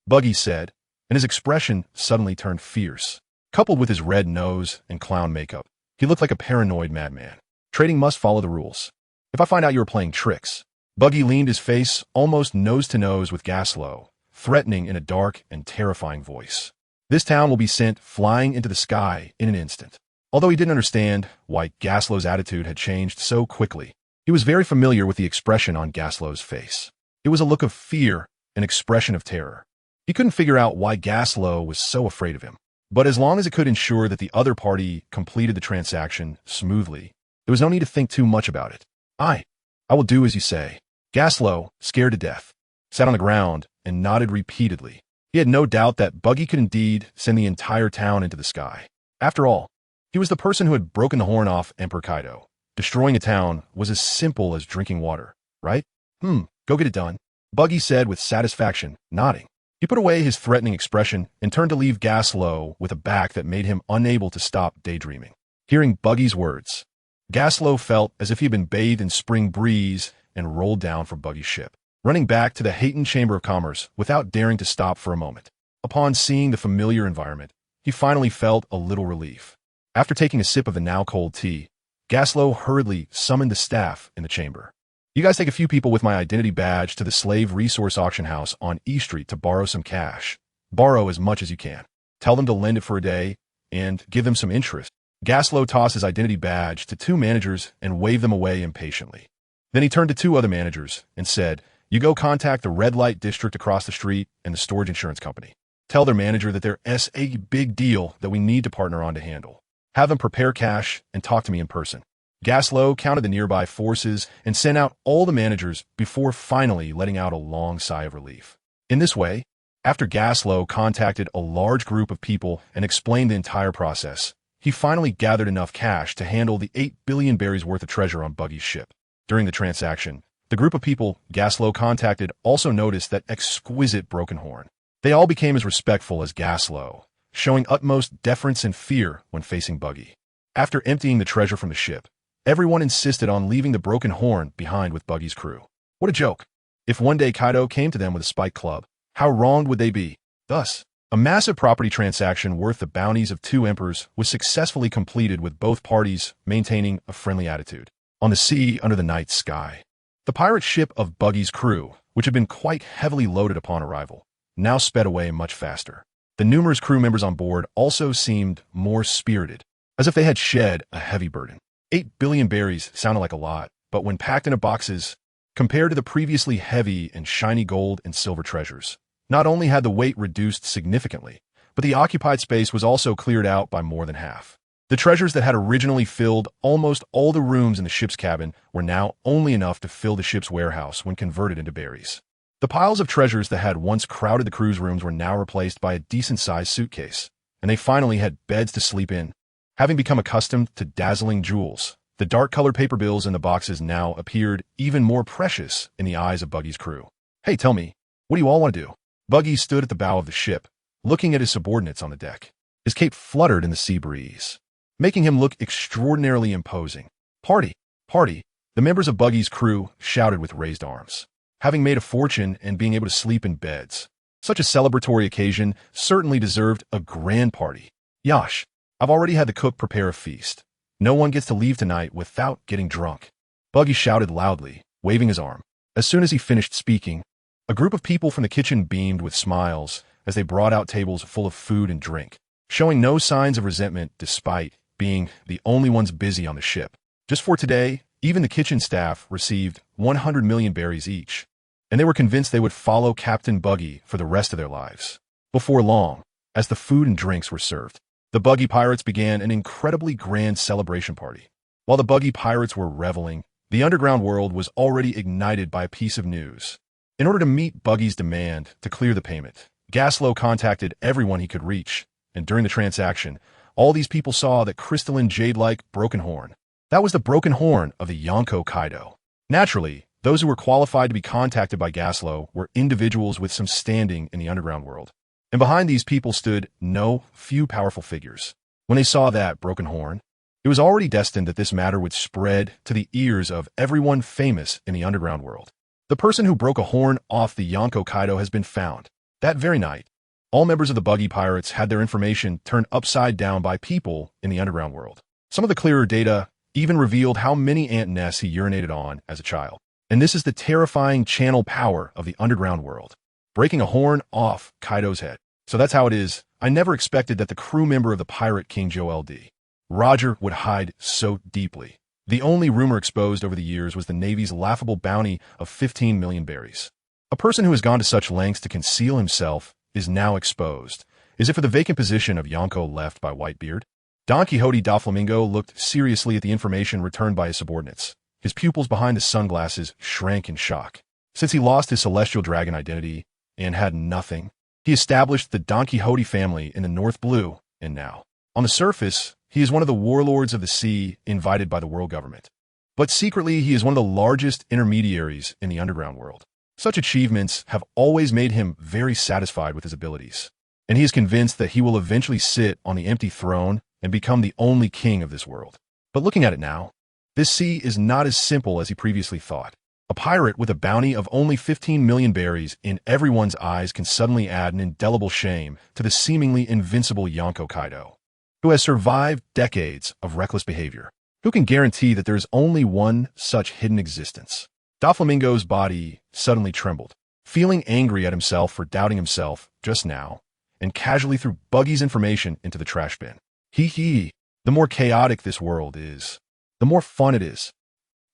Buggy said, and his expression suddenly turned fierce. Coupled with his red nose and clown makeup, he looked like a paranoid madman. Trading must follow the rules. If I find out you are playing tricks. Buggy leaned his face almost nose to nose with Gaslow, threatening in a dark and terrifying voice. This town will be sent flying into the sky in an instant. Although he didn't understand why Gaslow's attitude had changed so quickly, he was very familiar with the expression on Gaslow's face. It was a look of fear, an expression of terror. He couldn't figure out why Gaslow was so afraid of him. But as long as it could ensure that the other party completed the transaction smoothly, there was no need to think too much about it. I will do as you say. Gaslow, scared to death, sat on the ground and nodded repeatedly. He had no doubt that Buggy could indeed send the entire town into the sky. After all, he was the person who had broken the horn off Emperor Kaido. Destroying a town was as simple as drinking water, right? Go get it done, Buggy said with satisfaction, nodding. He put away his threatening expression and turned to leave Gaslow with a back that made him unable to stop daydreaming. Hearing Buggy's words, Gaslow felt as if he had been bathed in spring breeze and rolled down from Buggy's ship, running back to the Hayton Chamber of Commerce without daring to stop for a moment. Upon seeing the familiar environment, he finally felt a little relief. After taking a sip of the now-cold tea, Gaslow hurriedly summoned the staff in the chamber. You guys take a few people with my identity badge to the Slave Resource Auction House on E Street to borrow some cash. Borrow as much as you can. Tell them to lend it for a day and give them some interest. Gaslow tossed his identity badge to 2 managers and waved them away impatiently. Then he turned to 2 other managers and said, "You go contact the red light district across the street and the storage insurance company. Tell their manager that there's a big deal that we need to partner on to handle. Have them prepare cash and talk to me in person." Gaslow counted the nearby forces and sent out all the managers before finally letting out a long sigh of relief. In this way, after Gaslow contacted a large group of people and explained the entire process, he finally gathered enough cash to handle the 8 billion berries worth of treasure on Buggy's ship. During the transaction, the group of people Gaslow contacted also noticed that exquisite broken horn. They all became as respectful as Gaslow, showing utmost deference and fear when facing Buggy. After emptying the treasure from the ship, everyone insisted on leaving the broken horn behind with Buggy's crew. What a joke! If one day Kaido came to them with a spike club, how wronged would they be? Thus, a massive property transaction worth the bounties of 2 emperors was successfully completed with both parties maintaining a friendly attitude. On the sea under the night sky, the pirate ship of Buggy's crew, which had been quite heavily loaded upon arrival, now sped away much faster. The numerous crew members on board also seemed more spirited, as if they had shed a heavy burden. 8 billion berries sounded like a lot, but when packed into boxes, compared to the previously heavy and shiny gold and silver treasures, not only had the weight reduced significantly, but the occupied space was also cleared out by more than half. The treasures that had originally filled almost all the rooms in the ship's cabin were now only enough to fill the ship's warehouse when converted into berries. The piles of treasures that had once crowded the crew's rooms were now replaced by a decent-sized suitcase, and they finally had beds to sleep in. Having become accustomed to dazzling jewels, the dark-colored paper bills in the boxes now appeared even more precious in the eyes of Buggy's crew. "Hey, tell me, what do you all want to do?" Buggy stood at the bow of the ship, looking at his subordinates on the deck. His cape fluttered in the sea breeze, making him look extraordinarily imposing. Party! Party! The members of Buggy's crew shouted with raised arms. Having made a fortune and being able to sleep in beds, such a celebratory occasion certainly deserved a grand party. "Yash, I've already had the cook prepare a feast. No one gets to leave tonight without getting drunk." Buggy shouted loudly, waving his arm. As soon as he finished speaking, a group of people from the kitchen beamed with smiles as they brought out tables full of food and drink, showing no signs of resentment despite being the only ones busy on the ship. Just for today, even the kitchen staff received 100 million berries each, and they were convinced they would follow Captain Buggy for the rest of their lives. Before long, as the food and drinks were served, the Buggy Pirates began an incredibly grand celebration party. While the Buggy Pirates were reveling, the underground world was already ignited by a piece of news. In order to meet Buggy's demand to clear the payment, Gaslow contacted everyone he could reach, and during the transaction, all these people saw that crystalline jade-like broken horn. That was the broken horn of the Yonko Kaido. Naturally, those who were qualified to be contacted by Gaslow were individuals with some standing in the underground world. And behind these people stood no few powerful figures. When they saw that broken horn, it was already destined that this matter would spread to the ears of everyone famous in the underground world. The person who broke a horn off the Yonko Kaido has been found. That very night, all members of the Buggy Pirates had their information turned upside down by people in the underground world. Some of the clearer data even revealed how many ant nests he urinated on as a child. And this is the terrifying channel power of the underground world. Breaking a horn off Kaido's head. So that's how it is. I never expected that the crew member of the Pirate King Joe LD, Roger, would hide so deeply. The only rumor exposed over the years was the Navy's laughable bounty of 15 million berries. A person who has gone to such lengths to conceal himself is now exposed. Is it for the vacant position of Yonko left by Whitebeard? Don Quixote Doflamingo looked seriously at the information returned by his subordinates. His pupils behind the sunglasses shrank in shock. Since he lost his celestial dragon identity and had nothing, he established the Don Quixote family in the North Blue, and now, on the surface, he is one of the warlords of the sea invited by the world government. But secretly, he is one of the largest intermediaries in the underground world. Such achievements have always made him very satisfied with his abilities, and he is convinced that he will eventually sit on the empty throne and become the only king of this world. But looking at it now, this sea is not as simple as he previously thought. A pirate with a bounty of only 15 million berries in everyone's eyes can suddenly add an indelible shame to the seemingly invincible Yonko Kaido, who has survived decades of reckless behavior. Who can guarantee that there is only one such hidden existence? Doflamingo's body suddenly trembled, feeling angry at himself for doubting himself just now, and casually threw Buggy's information into the trash bin. Hee. The more chaotic this world is, the more fun it is.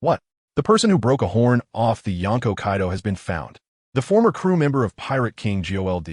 What? The person who broke a horn off the Yonko Kaido has been found. The former crew member of Pirate King Gold,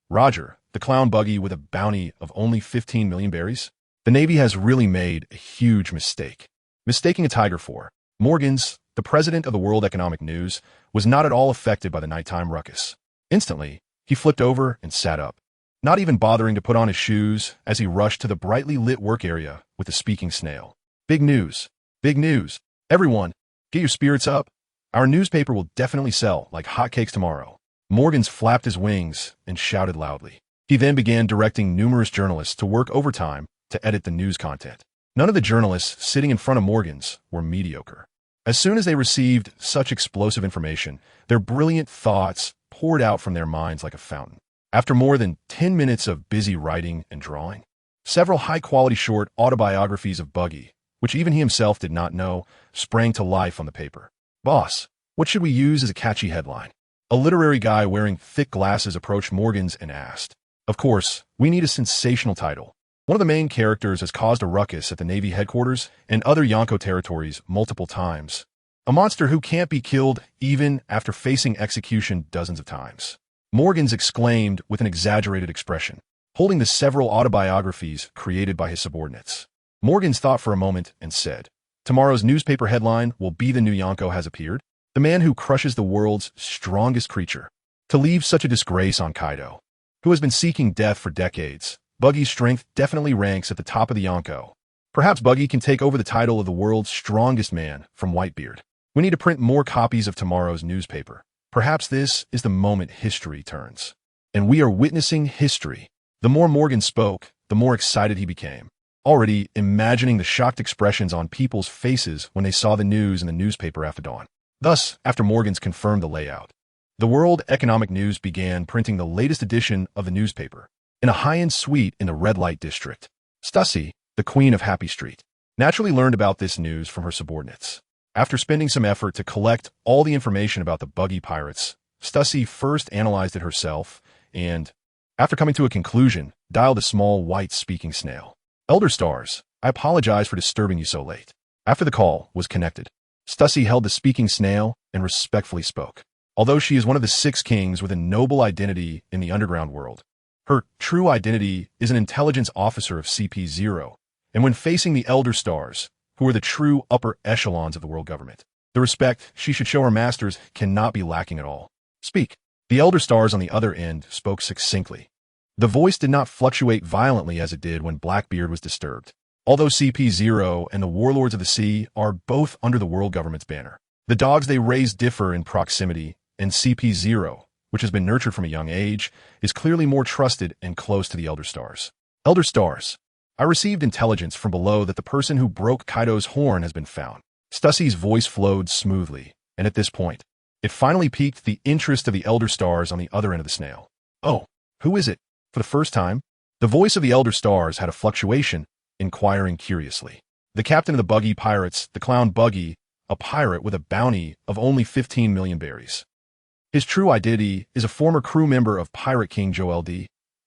Roger, the clown Buggy with a bounty of only 15 million berries. The Navy has really made a huge mistake. Mistaking a tiger for Morgans, the president of the World Economic News, was not at all affected by the nighttime ruckus. Instantly, he flipped over and sat up, not even bothering to put on his shoes as he rushed to the brightly lit work area with the speaking snail. Big news. Big news. Everyone, get your spirits up. Our newspaper will definitely sell like hotcakes tomorrow. Morgans flapped his wings and shouted loudly. He then began directing numerous journalists to work overtime to edit the news content. None of the journalists sitting in front of Morgans were mediocre. As soon as they received such explosive information, their brilliant thoughts poured out from their minds like a fountain. After more than 10 minutes of busy writing and drawing, several high-quality short autobiographies of Buggy, which even he himself did not know, sprang to life on the paper. Boss, what should we use as a catchy headline? A literary guy wearing thick glasses approached Morgans and asked. Of course, we need a sensational title. One of the main characters has caused a ruckus at the Navy headquarters and other Yonko territories multiple times. A monster who can't be killed even after facing execution dozens of times. Morgans exclaimed with an exaggerated expression, holding the several autobiographies created by his subordinates. Morgans thought for a moment and said, tomorrow's newspaper headline will be the new Yonko has appeared, the man who crushes the world's strongest creature. To leave such a disgrace on Kaido, who has been seeking death for decades, Buggy's strength definitely ranks at the top of the Yonko. Perhaps Buggy can take over the title of the world's strongest man from Whitebeard. We need to print more copies of tomorrow's newspaper. Perhaps this is the moment history turns. And we are witnessing history. The more Morgan spoke, the more excited he became, already imagining the shocked expressions on people's faces when they saw the news in the newspaper after dawn. Thus, after Morgans confirmed the layout, the World Economic News began printing the latest edition of the newspaper in a high-end suite in the red light district. Stussy, the queen of Happy Street, naturally learned about this news from her subordinates. After spending some effort to collect all the information about the Buggy pirates, Stussy first analyzed it herself and, after coming to a conclusion, dialed a small white speaking snail. Elder Stars, I apologize for disturbing you so late. After the call was connected, Stussy held the speaking snail and respectfully spoke. Although she is one of the 6 kings with a noble identity in the underground world, her true identity is an intelligence officer of CP0, and when facing the Elder Stars, who are the true upper echelons of the world government, the respect she should show her masters cannot be lacking at all. Speak. The Elder Stars on the other end spoke succinctly. The voice did not fluctuate violently as it did when Blackbeard was disturbed. Although CP0 and the Warlords of the Sea are both under the world government's banner, the dogs they raise differ in proximity, and CP0, which has been nurtured from a young age, is clearly more trusted and close to the Elder Stars. Elder Stars, I received intelligence from below that the person who broke Kaido's horn has been found. Stussy's voice flowed smoothly, and at this point, it finally piqued the interest of the Elder Stars on the other end of the snail. Oh, who is it? For the first time, the voice of the Elder Stars had a fluctuation, inquiring curiously. The captain of the Buggy pirates, the clown Buggy, a pirate with a bounty of only 15 million berries. His true identity is a former crew member of Pirate King Gold,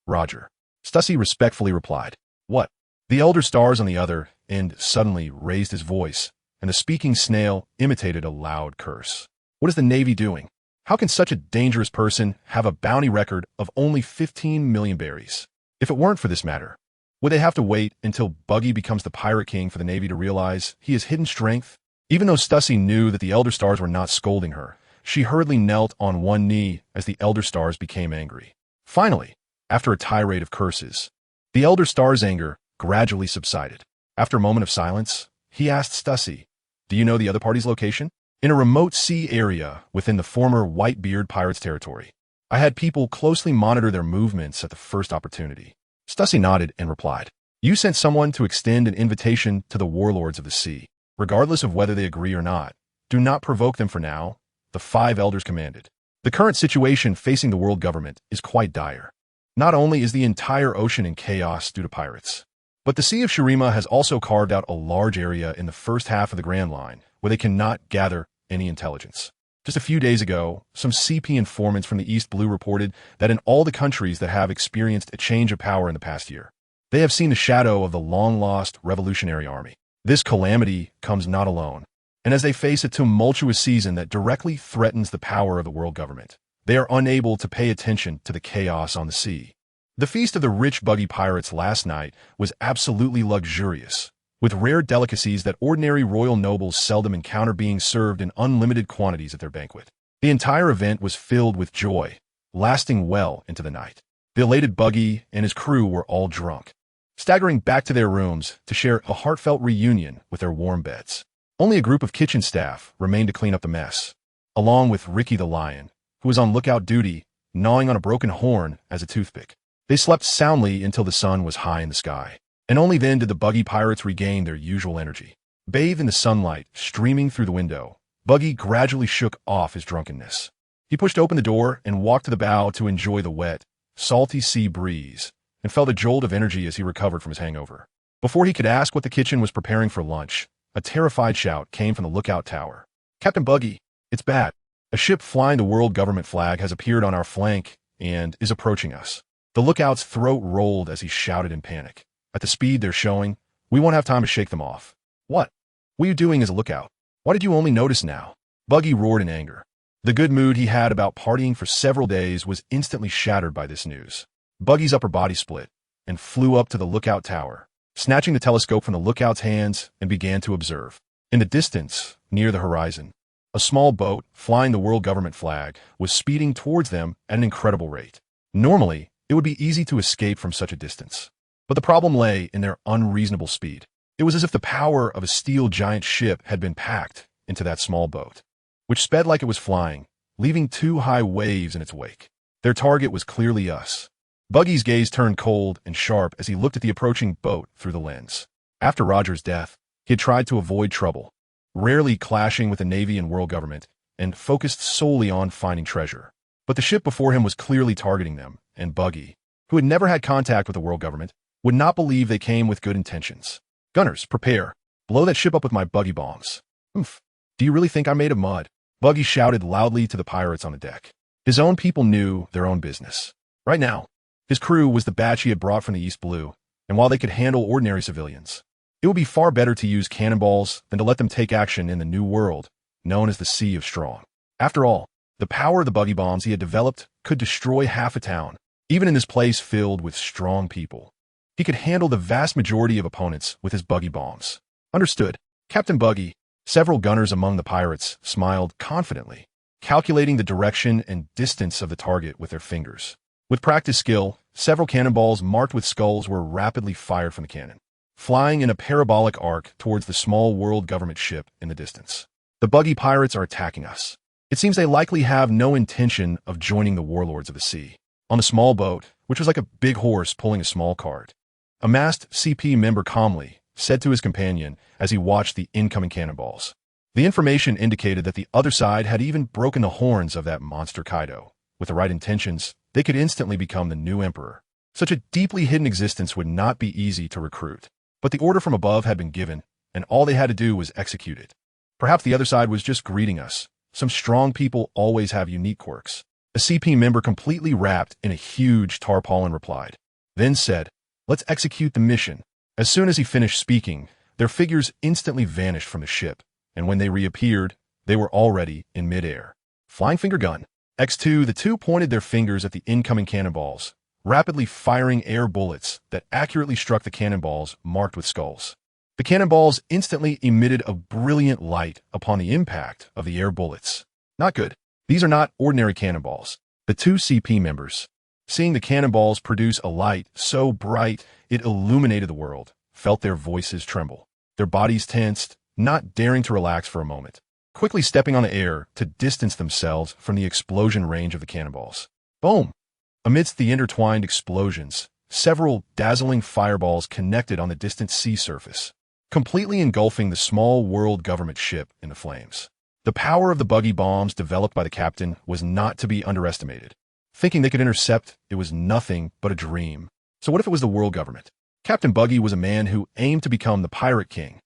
Roger. Stussy respectfully replied. What? The Elder Stars on the other end suddenly raised his voice, and the speaking snail imitated a loud curse. What is the Navy doing? How can such a dangerous person have a bounty record of only 15 million berries? If it weren't for this matter, would they have to wait until Buggy becomes the Pirate King for the Navy to realize he has hidden strength? Even though Stussy knew that the Elder Stars were not scolding her, she hurriedly knelt on one knee as the Elder Stars became angry. Finally, after a tirade of curses, the Elder Stars' anger gradually subsided. After a moment of silence, he asked Stussy, do you know the other party's location? in a remote sea area within the former Whitebeard pirates' territory. I had people closely monitor their movements at the first opportunity. Stussy nodded and replied, "You sent someone to extend an invitation to the warlords of the sea. Regardless of whether they agree or not, do not provoke them for now," the 5 elders commanded. The current situation facing the world government is quite dire. Not only is the entire ocean in chaos due to pirates, but the Sea of Shurima has also carved out a large area in the first half of the Grand Line where they cannot gather any intelligence. Just a few days ago, some CP informants from the East Blue reported that in all the countries that have experienced a change of power in the past year, they have seen the shadow of the long-lost Revolutionary Army. This calamity comes not alone, and as they face a tumultuous season that directly threatens the power of the world government, they are unable to pay attention to the chaos on the sea. The feast of the rich buggy pirates last night was absolutely luxurious, with rare delicacies that ordinary royal nobles seldom encounter being served in unlimited quantities at their banquet. The entire event was filled with joy, lasting well into the night. The elated buggy and his crew were all drunk, staggering back to their rooms to share a heartfelt reunion with their warm beds. Only a group of kitchen staff remained to clean up the mess, along with Ricky the lion, who was on lookout duty, gnawing on a broken horn as a toothpick. They slept soundly until the sun was high in the sky, and only then did the buggy pirates regain their usual energy. Bathed in the sunlight streaming through the window, Buggy gradually shook off his drunkenness. He pushed open the door and walked to the bow to enjoy the wet, salty sea breeze, and felt a jolt of energy as he recovered from his hangover. Before he could ask what the kitchen was preparing for lunch, a terrified shout came from the lookout tower. "Captain Buggy, it's bad. A ship flying the world government flag has appeared on our flank and is approaching us." The lookout's throat rolled as he shouted in panic. "At the speed they're showing, we won't have time to shake them off." "What were you doing as a lookout? Why did you only notice now?" Buggy roared in anger. The good mood he had about partying for several days was instantly shattered by this news. Buggy's upper body split and flew up to the lookout tower, snatching the telescope from the lookout's hands and began to observe. In the distance, near the horizon, a small boat flying the world government flag was speeding towards them at an incredible rate. Normally, it would be easy to escape from such a distance, but the problem lay in their unreasonable speed. It was as if the power of a steel giant ship had been packed into that small boat, which sped like it was flying, leaving 2 high waves in its wake. Their target was clearly us. Buggy's gaze turned cold and sharp as he looked at the approaching boat through the lens. After Roger's death, he had tried to avoid trouble, rarely clashing with the Navy and world government, and focused solely on finding treasure. But the ship before him was clearly targeting them, and Buggy, who had never had contact with the world government, would not believe they came with good intentions. "Gunners, prepare. Blow that ship up with my buggy bombs." "Oomph. Do you really think I'm made of mud?" Buggy shouted loudly to the pirates on the deck. His own people knew their own business. Right now, his crew was the batch he had brought from the East Blue, and while they could handle ordinary civilians, it would be far better to use cannonballs than to let them take action in the new world, known as the Sea of Strong. After all, the power of the buggy bombs he had developed could destroy half a town, even in this place filled with strong people. He could handle the vast majority of opponents with his buggy bombs. "Understood, Captain Buggy." Several gunners among the pirates smiled confidently, calculating the direction and distance of the target with their fingers. With practiced skill, several cannonballs marked with skulls were rapidly fired from the cannon, flying in a parabolic arc towards the small world government ship in the distance. "The buggy pirates are attacking us. It seems they likely have no intention of joining the warlords of the sea." On the small boat, which was like a big horse pulling a small cart, a masked CP member calmly said to his companion as he watched the incoming cannonballs. The information indicated that the other side had even broken the horns of that monster Kaido. With the right intentions, they could instantly become the new emperor. Such a deeply hidden existence would not be easy to recruit, but the order from above had been given, and all they had to do was execute it. Perhaps the other side was just greeting us. Some strong people always have unique quirks. A CP member completely wrapped in a huge tarpaulin replied, then said, "Let's execute the mission." As soon as he finished speaking, their figures instantly vanished from the ship, and when they reappeared, they were already in midair. Flying finger gun. X2, the two pointed their fingers at the incoming cannonballs, rapidly firing air bullets that accurately struck the cannonballs marked with skulls. The cannonballs instantly emitted a brilliant light upon the impact of the air bullets. Not good. These are not ordinary cannonballs. The two CP members, seeing the cannonballs produce a light so bright it illuminated the world, felt their voices tremble. Their bodies tensed, not daring to relax for a moment. quickly stepping on the air to distance themselves from the explosion range of the cannonballs. Boom! Amidst the intertwined explosions, several dazzling fireballs connected on the distant sea surface, completely engulfing the small world government ship in the flames. The power of the buggy bombs developed by the captain was not to be underestimated. Thinking they could intercept, it was nothing but a dream. So what if it was the world government? Captain Buggy was a man who aimed to become the pirate king.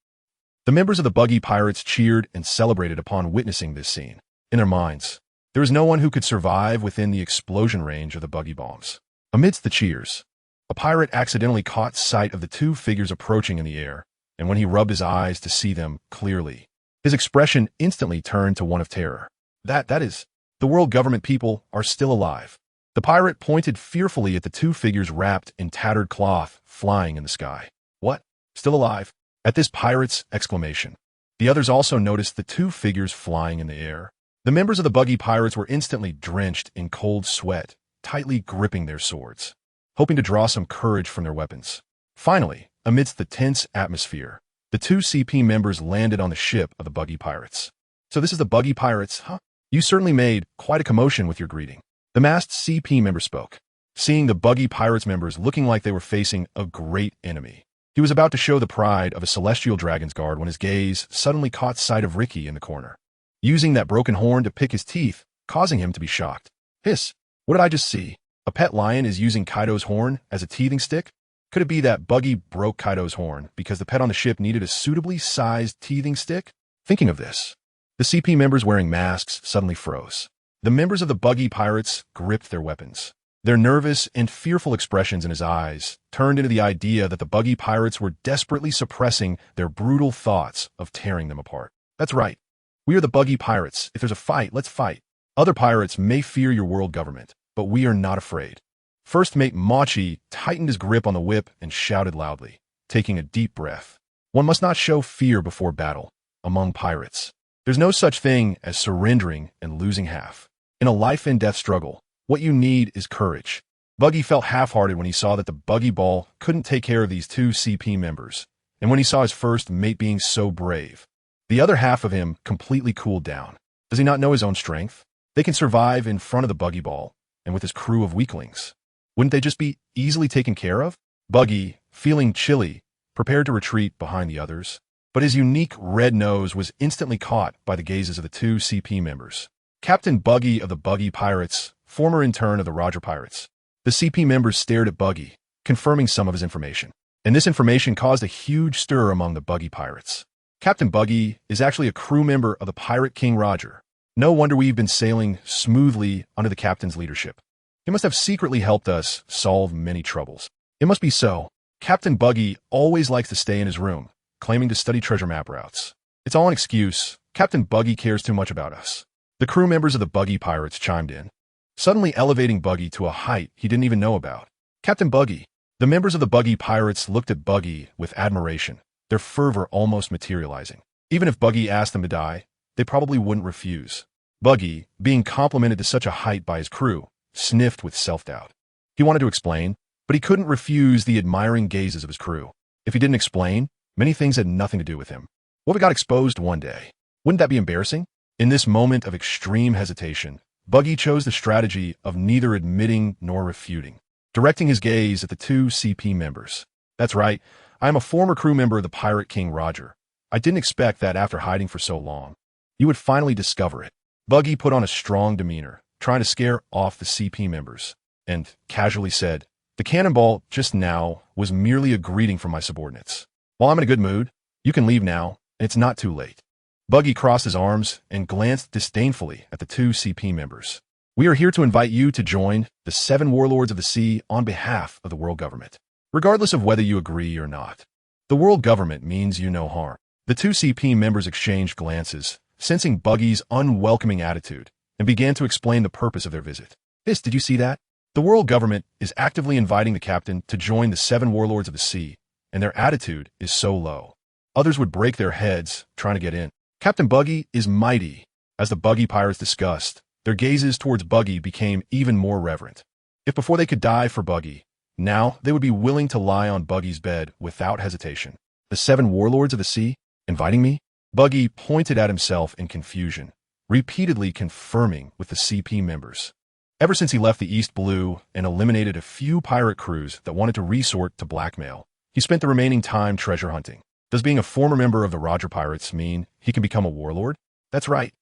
The members of the Buggy Pirates cheered and celebrated upon witnessing this scene. In their minds, there was no one who could survive within the explosion range of the buggy bombs. Amidst the cheers, a pirate accidentally caught sight of the two figures approaching in the air, and when he rubbed his eyes to see them clearly, his expression instantly turned to one of terror. That is, the world government people are still alive. The pirate pointed fearfully at the two figures wrapped in tattered cloth flying in the sky. What? Still alive? At this pirate's exclamation, the others also noticed the two figures flying in the air. The members of the Buggy Pirates were instantly drenched in cold sweat, tightly gripping their swords, hoping to draw some courage from their weapons. Finally, amidst the tense atmosphere, the two CP members landed on the ship of the Buggy Pirates. So this is the Buggy Pirates, huh? You certainly made quite a commotion with your greeting. The masked CP member spoke, seeing the Buggy Pirates members looking like they were facing a great enemy. He was about to show the pride of a celestial dragon's guard when his gaze suddenly caught sight of Ricky in the corner, using that broken horn to pick his teeth, causing him to be shocked. Hiss! What did I just see? A pet lion is using Kaido's horn as a teething stick? Could it be that Buggy broke Kaido's horn because the pet on the ship needed a suitably sized teething stick? Thinking of this, the CP members wearing masks suddenly froze. The members of the Buggy Pirates gripped their weapons. Their nervous and fearful expressions in his eyes turned into the idea that the Buggy Pirates were desperately suppressing their brutal thoughts of tearing them apart. That's right. We are the Buggy Pirates. If there's a fight, let's fight. Other pirates may fear your world government, but we are not afraid. First mate Machi tightened his grip on the whip and shouted loudly, taking a deep breath. One must not show fear before battle among pirates. There's no such thing as surrendering and losing half. In a life-and-death struggle, what you need is courage. Buggy felt half-hearted when he saw that the Buggy Ball couldn't take care of these two CP members, and when he saw his first mate being so brave. The other half of him completely cooled down. Does he not know his own strength? They can survive in front of the Buggy Ball, and with his crew of weaklings. Wouldn't they just be easily taken care of? Buggy, feeling chilly, prepared to retreat behind the others, but his unique red nose was instantly caught by the gazes of the two CP members. Captain Buggy of the Buggy Pirates, former intern of the Roger Pirates. The CP members stared at Buggy, confirming some of his information. And this information caused a huge stir among the Buggy Pirates. Captain Buggy is actually a crew member of the Pirate King Roger. No wonder we've been sailing smoothly under the captain's leadership. He must have secretly helped us solve many troubles. It must be so. Captain Buggy always likes to stay in his room, claiming to study treasure map routes. It's all an excuse. Captain Buggy cares too much about us. The crew members of the Buggy Pirates chimed in, suddenly elevating Buggy to a height he didn't even know about. Captain Buggy. The members of the Buggy Pirates looked at Buggy with admiration, their fervor almost materializing. Even if Buggy asked them to die, they probably wouldn't refuse. Buggy, being complimented to such a height by his crew, sniffed with self-doubt. He wanted to explain, but he couldn't refuse the admiring gazes of his crew. If he didn't explain, many things had nothing to do with him. What if it got exposed one day? Wouldn't that be embarrassing? In this moment of extreme hesitation, Buggy chose the strategy of neither admitting nor refuting, directing his gaze at the two CP members. That's right, I am a former crew member of the Pirate King Roger. I didn't expect that after hiding for so long, you would finally discover it. Buggy put on a strong demeanor, trying to scare off the CP members, and casually said, "The cannonball just now was merely a greeting from my subordinates. While I'm in a good mood, you can leave now, and it's not too late." Buggy crossed his arms and glanced disdainfully at the two CP members. "We are here to invite you to join the 7 Warlords of the Sea on behalf of the world government, regardless of whether you agree or not. The world government means you no harm." The two CP members exchanged glances, sensing Buggy's unwelcoming attitude, and began to explain the purpose of their visit. Did you see that? The world government is actively inviting the captain to join the 7 Warlords of the Sea, and their attitude is so low. Others would break their heads trying to get in. Captain Buggy is mighty. As the Buggy Pirates discussed, their gazes towards Buggy became even more reverent. If before they could die for Buggy, now they would be willing to lie on Buggy's bed without hesitation. The 7 Warlords of the Sea? Inviting me? Buggy pointed at himself in confusion, repeatedly confirming with the CP members. Ever since he left the East Blue and eliminated a few pirate crews that wanted to resort to blackmail, he spent the remaining time treasure hunting. Does being a former member of the Roger Pirates mean he can become a warlord? That's right.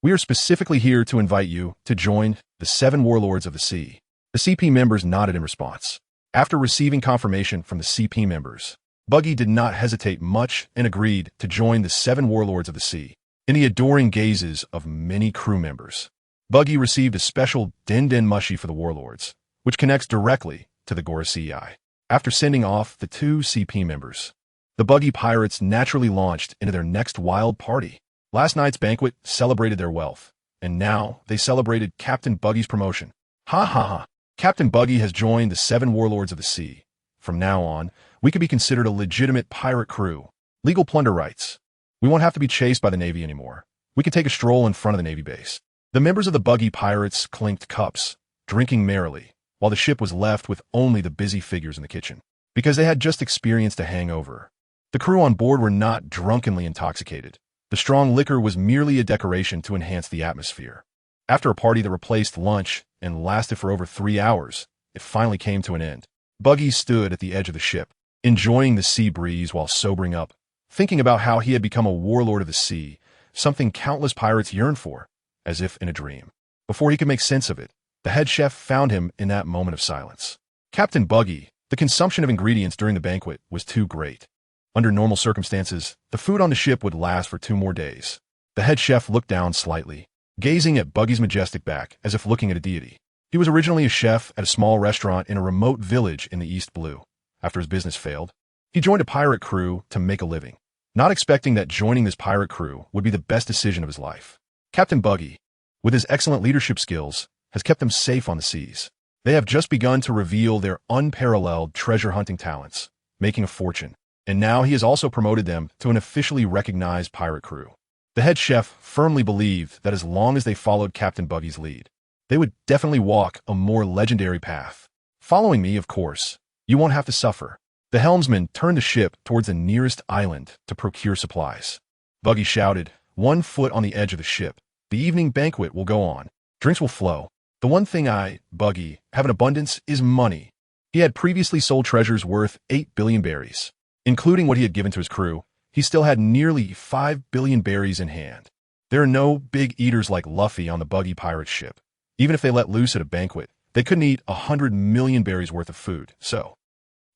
We are specifically here to invite you to join the 7 Warlords of the Sea. The CP members nodded in response. After receiving confirmation from the CP members, Buggy did not hesitate much and agreed to join the 7 Warlords of the Sea. In the adoring gazes of many crew members, Buggy received a special Den Den Mushi for the Warlords, which connects directly to the Gorosei. After sending off the 2 CP members, the Buggy Pirates naturally launched into their next wild party. Last night's banquet celebrated their wealth, and now they celebrated Captain Buggy's promotion. Ha ha ha! Captain Buggy has joined the 7 Warlords of the Sea. From now on, we could be considered a legitimate pirate crew. Legal plunder rights. We won't have to be chased by the Navy anymore. We can take a stroll in front of the Navy base. The members of the Buggy Pirates clinked cups, drinking merrily, while the ship was left with only the busy figures in the kitchen. Because they had just experienced a hangover. The crew on board were not drunkenly intoxicated. The strong liquor was merely a decoration to enhance the atmosphere. After a party that replaced lunch and lasted for over 3 hours, it finally came to an end. Buggy stood at the edge of the ship, enjoying the sea breeze while sobering up, thinking about how he had become a warlord of the sea, something countless pirates yearned for, as if in a dream. Before he could make sense of it, the head chef found him in that moment of silence. Captain Buggy, the consumption of ingredients during the banquet was too great. Under normal circumstances, the food on the ship would last for 2 more days. The head chef looked down slightly, gazing at Buggy's majestic back as if looking at a deity. He was originally a chef at a small restaurant in a remote village in the East Blue. After his business failed, he joined a pirate crew to make a living, not expecting that joining this pirate crew would be the best decision of his life. Captain Buggy, with his excellent leadership skills, has kept them safe on the seas. They have just begun to reveal their unparalleled treasure hunting talents, making a fortune. And now he has also promoted them to an officially recognized pirate crew. The head chef firmly believed that as long as they followed Captain Buggy's lead, they would definitely walk a more legendary path. Following me, of course, you won't have to suffer. The helmsman turned the ship towards the nearest island to procure supplies. Buggy shouted, 1 foot on the edge of the ship. The evening banquet will go on. Drinks will flow. The one thing Buggy, have in abundance is money. He had previously sold treasures worth 8 billion berries. Including what he had given to his crew, he still had nearly 5 billion berries in hand. There are no big eaters like Luffy on the Buggy pirate ship. Even if they let loose at a banquet, they couldn't eat 100 million berries worth of food, so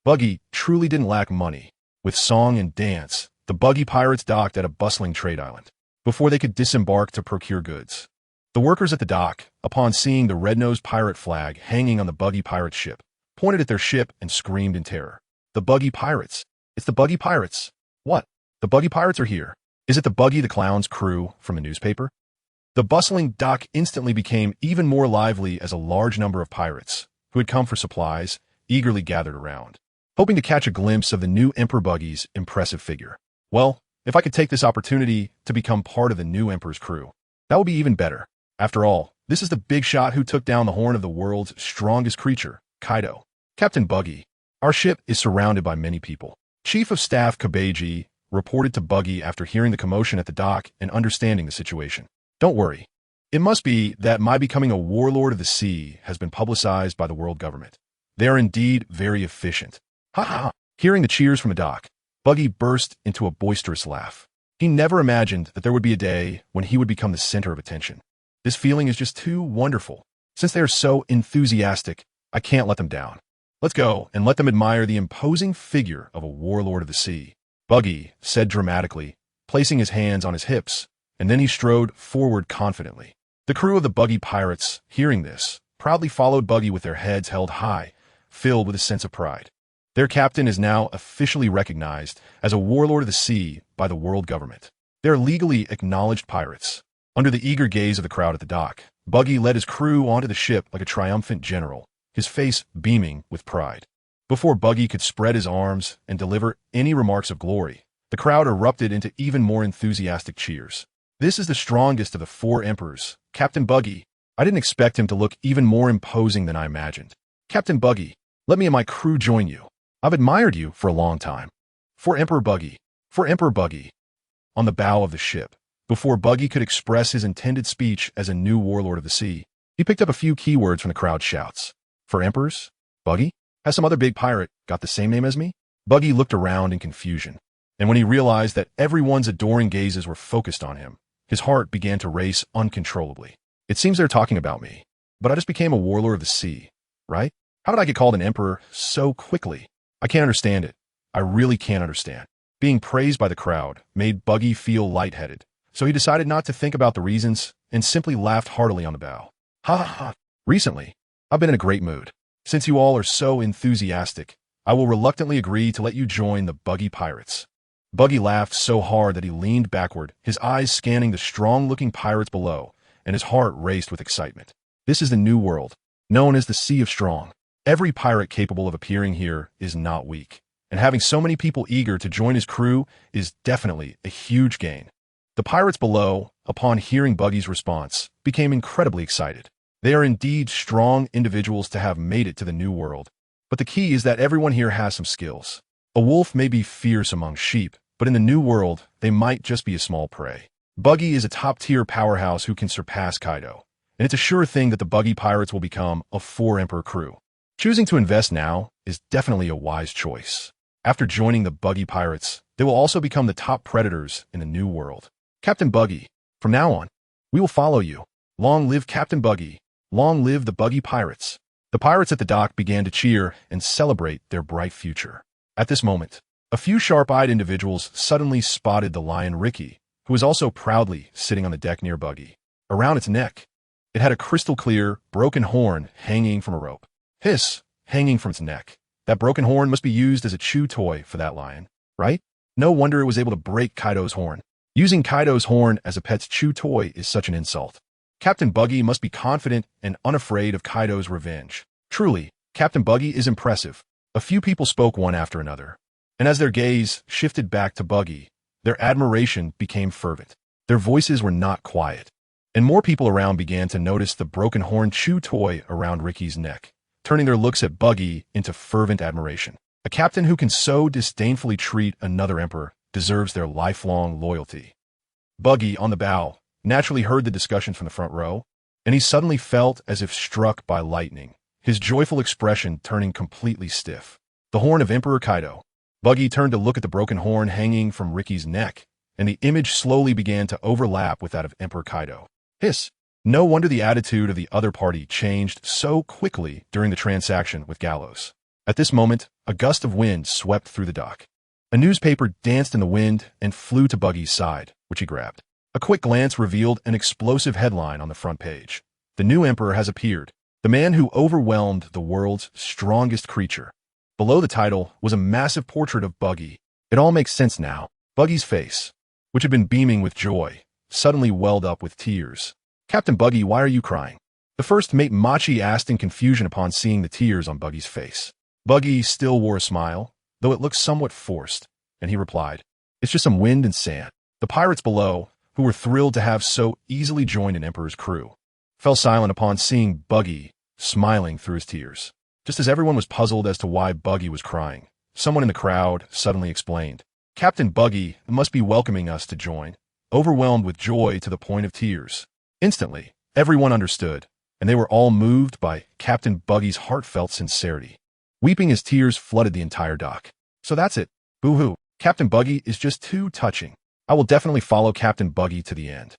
Buggy truly didn't lack money. With song and dance, the Buggy pirates docked at a bustling trade island before they could disembark to procure goods. The workers at the dock, upon seeing the red-nosed pirate flag hanging on the Buggy pirate ship, pointed at their ship and screamed in terror. The Buggy Pirates! It's the Buggy Pirates! What? The Buggy Pirates are here! Is it the Buggy the Clown's crew from a newspaper? The bustling dock instantly became even more lively as a large number of pirates, who had come for supplies, eagerly gathered around, hoping to catch a glimpse of the new Emperor Buggy's impressive figure. Well, if I could take this opportunity to become part of the new Emperor's crew, that would be even better. After all, this is the big shot who took down the horn of the world's strongest creature, Kaido. Captain Buggy, our ship is surrounded by many people. Chief of Staff Kabeji reported to Buggy after hearing the commotion at the dock and understanding the situation. Don't worry. It must be that my becoming a warlord of the sea has been publicized by the world government. They are indeed very efficient. Ha ha! Hearing the cheers from the dock, Buggy burst into a boisterous laugh. He never imagined that there would be a day when he would become the center of attention. This feeling is just too wonderful. Since they are so enthusiastic, I can't let them down. Let's go and let them admire the imposing figure of a warlord of the sea. Buggy said dramatically, placing his hands on his hips, and then he strode forward confidently. The crew of the Buggy Pirates, hearing this, proudly followed Buggy with their heads held high, filled with a sense of pride. Their captain is now officially recognized as a warlord of the sea by the world government. They are legally acknowledged pirates. Under the eager gaze of the crowd at the dock, Buggy led his crew onto the ship like a triumphant general, his face beaming with pride. Before Buggy could spread his arms and deliver any remarks of glory, the crowd erupted into even more enthusiastic cheers. This is the strongest of the 4 emperors, Captain Buggy. I didn't expect him to look even more imposing than I imagined. Captain Buggy, let me and my crew join you. I've admired you for a long time. For Emperor Buggy. For Emperor Buggy. on the bow of the ship. Before Buggy could express his intended speech as a new warlord of the sea, he picked up a few keywords from the crowd shouts. For emperors? Buggy? Has some other big pirate got the same name as me? Buggy looked around in confusion, and when he realized that everyone's adoring gazes were focused on him, his heart began to race uncontrollably. It seems they're talking about me, but I just became a warlord of the sea, right? How did I get called an emperor so quickly? I can't understand it. I really can't understand. Being praised by the crowd made Buggy feel lightheaded, so he decided not to think about the reasons and simply laughed heartily on the bow. Ha ha ha. Recently, I've been in a great mood. Since you all are so enthusiastic, I will reluctantly agree to let you join the Buggy Pirates. Buggy laughed so hard that he leaned backward, his eyes scanning the strong-looking pirates below, and his heart raced with excitement. This is the new world, known as the Sea of Strong. Every pirate capable of appearing here is not weak, and having so many people eager to join his crew is definitely a huge gain. The pirates below, upon hearing Buggy's response, became incredibly excited. They are indeed strong individuals to have made it to the new world, but the key is that everyone here has some skills. A wolf may be fierce among sheep, but in the new world, they might just be a small prey. Buggy is a top-tier powerhouse who can surpass Kaido, and it's a sure thing that the Buggy Pirates will become a four-emperor crew. Choosing to invest now is definitely a wise choice. After joining the Buggy Pirates, they will also become the top predators in the new world. Captain Buggy, from now on, we will follow you. Long live Captain Buggy. Long live the Buggy Pirates. The pirates at the dock began to cheer and celebrate their bright future. At this moment, a few sharp-eyed individuals suddenly spotted the Lion Shiki, who was also proudly sitting on the deck near Buggy. Around its neck, it had a crystal-clear, broken horn hanging from a rope. Hiss, hanging from its neck. That broken horn must be used as a chew toy for that lion, right? No wonder it was able to break Kaido's horn. Using Kaido's horn as a pet's chew toy is such an insult. Captain Buggy must be confident and unafraid of Kaido's revenge. Truly, Captain Buggy is impressive. A few people spoke one after another, and as their gaze shifted back to Buggy, their admiration became fervent. Their voices were not quiet, and more people around began to notice the broken horn chew toy around Ricky's neck, turning their looks at Buggy into fervent admiration. A captain who can so disdainfully treat another emperor deserves their lifelong loyalty. Buggy, on the bow, naturally heard the discussion from the front row, and he suddenly felt as if struck by lightning, his joyful expression turning completely stiff. The horn of Emperor Kaido. Buggy turned to look at the broken horn hanging from Ricky's neck, and the image slowly began to overlap with that of Emperor Kaido. Hiss! No wonder the attitude of the other party changed so quickly during the transaction with Gallows. At this moment, a gust of wind swept through the dock. A newspaper danced in the wind and flew to Buggy's side, which he grabbed. A quick glance revealed an explosive headline on the front page. The new emperor has appeared, the man who overwhelmed the world's strongest creature. Below the title was a massive portrait of Buggy. It all makes sense now. Buggy's face, which had been beaming with joy, suddenly welled up with tears. Captain Buggy, why are you crying? The first mate Machi asked in confusion upon seeing the tears on Buggy's face. Buggy still wore a smile, though it looked somewhat forced, and he replied, "It's just some wind and sand." The pirates below, who were thrilled to have so easily joined an emperor's crew, fell silent upon seeing Buggy smiling through his tears. Just as everyone was puzzled as to why Buggy was crying, someone in the crowd suddenly explained, "Captain Buggy must be welcoming us to join, overwhelmed with joy to the point of tears." Instantly, everyone understood, and they were all moved by Captain Buggy's heartfelt sincerity. Weeping as tears flooded the entire dock. So that's it. Boo-hoo. Captain Buggy is just too touching. I will definitely follow Captain Buggy to the end.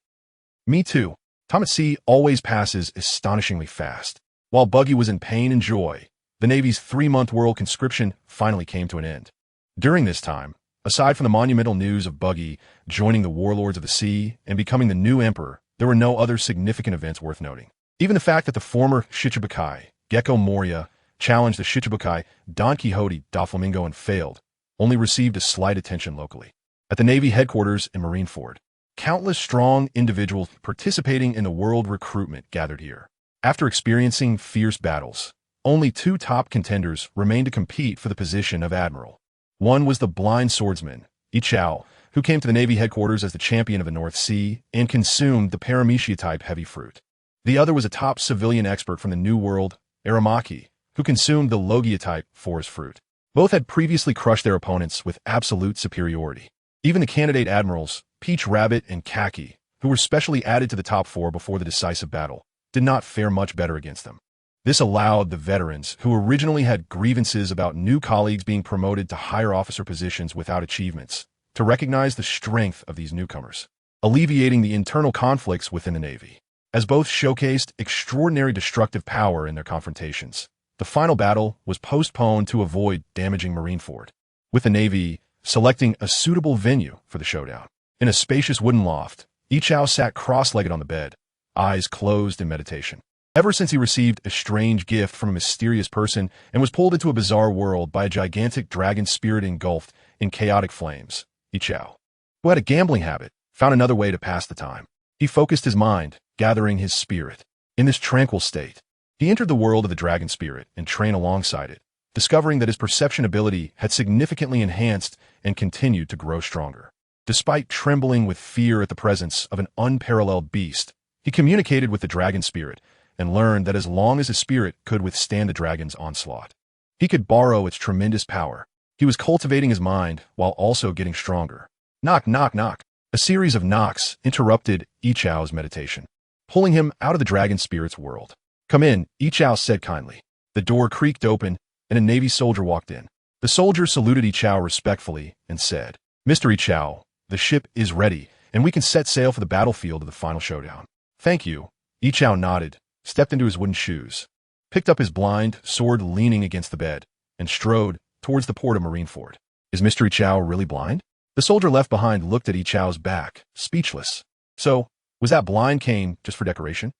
Me too. Time at sea always passes astonishingly fast. While Buggy was in pain and joy, the Navy's 3-month world conscription finally came to an end. During this time, aside from the monumental news of Buggy joining the warlords of the sea and becoming the new emperor, there were no other significant events worth noting. Even the fact that the former Shichibukai, Gecko Moria, challenged the Shichibukai, Don Quixote, Doflamingo, and failed, only received a slight attention locally. At the Navy headquarters in Marineford, countless strong individuals participating in the world recruitment gathered here. After experiencing fierce battles, only 2 top contenders remained to compete for the position of Admiral. One was the blind swordsman, Ichao, who came to the Navy headquarters as the champion of the North Sea and consumed the Paramecia-type heavy fruit. The other was a top civilian expert from the New World, Aramaki, who consumed the Logia-type forest fruit. Both had previously crushed their opponents with absolute superiority. Even the candidate admirals, Peach, Rabbit, and Khaki, who were specially added to the top 4 before the decisive battle, did not fare much better against them. This allowed the veterans, who originally had grievances about new colleagues being promoted to higher officer positions without achievements, to recognize the strength of these newcomers, alleviating the internal conflicts within the Navy. As both showcased extraordinary destructive power in their confrontations, the final battle was postponed to avoid damaging Marineford, with the Navy selecting a suitable venue for the showdown. In a spacious wooden loft, Ichao sat cross-legged on the bed, eyes closed in meditation. Ever since he received a strange gift from a mysterious person and was pulled into a bizarre world by a gigantic dragon spirit engulfed in chaotic flames, Ichao, who had a gambling habit, found another way to pass the time. He focused his mind, gathering his spirit. In this tranquil state, he entered the world of the dragon spirit and trained alongside it, discovering that his perception ability had significantly enhanced and continued to grow stronger. Despite trembling with fear at the presence of an unparalleled beast, he communicated with the dragon spirit and learned that as long as his spirit could withstand the dragon's onslaught, he could borrow its tremendous power. He was cultivating his mind while also getting stronger. Knock, knock, knock. A series of knocks interrupted Ichao's meditation, pulling him out of the dragon spirit's world. Come in, Ichao said kindly. The door creaked open, and a Navy soldier walked in. The soldier saluted Ichao respectfully and said, Mr. Ichao, the ship is ready, and we can set sail for the battlefield of the final showdown. Thank you. Ichao nodded, stepped into his wooden shoes, picked up his blind sword leaning against the bed, and strode towards the port of Marineford. Is Mr. Ichao really blind? The soldier left behind looked at Ichao's back, speechless. So, was that blind cane just for decoration?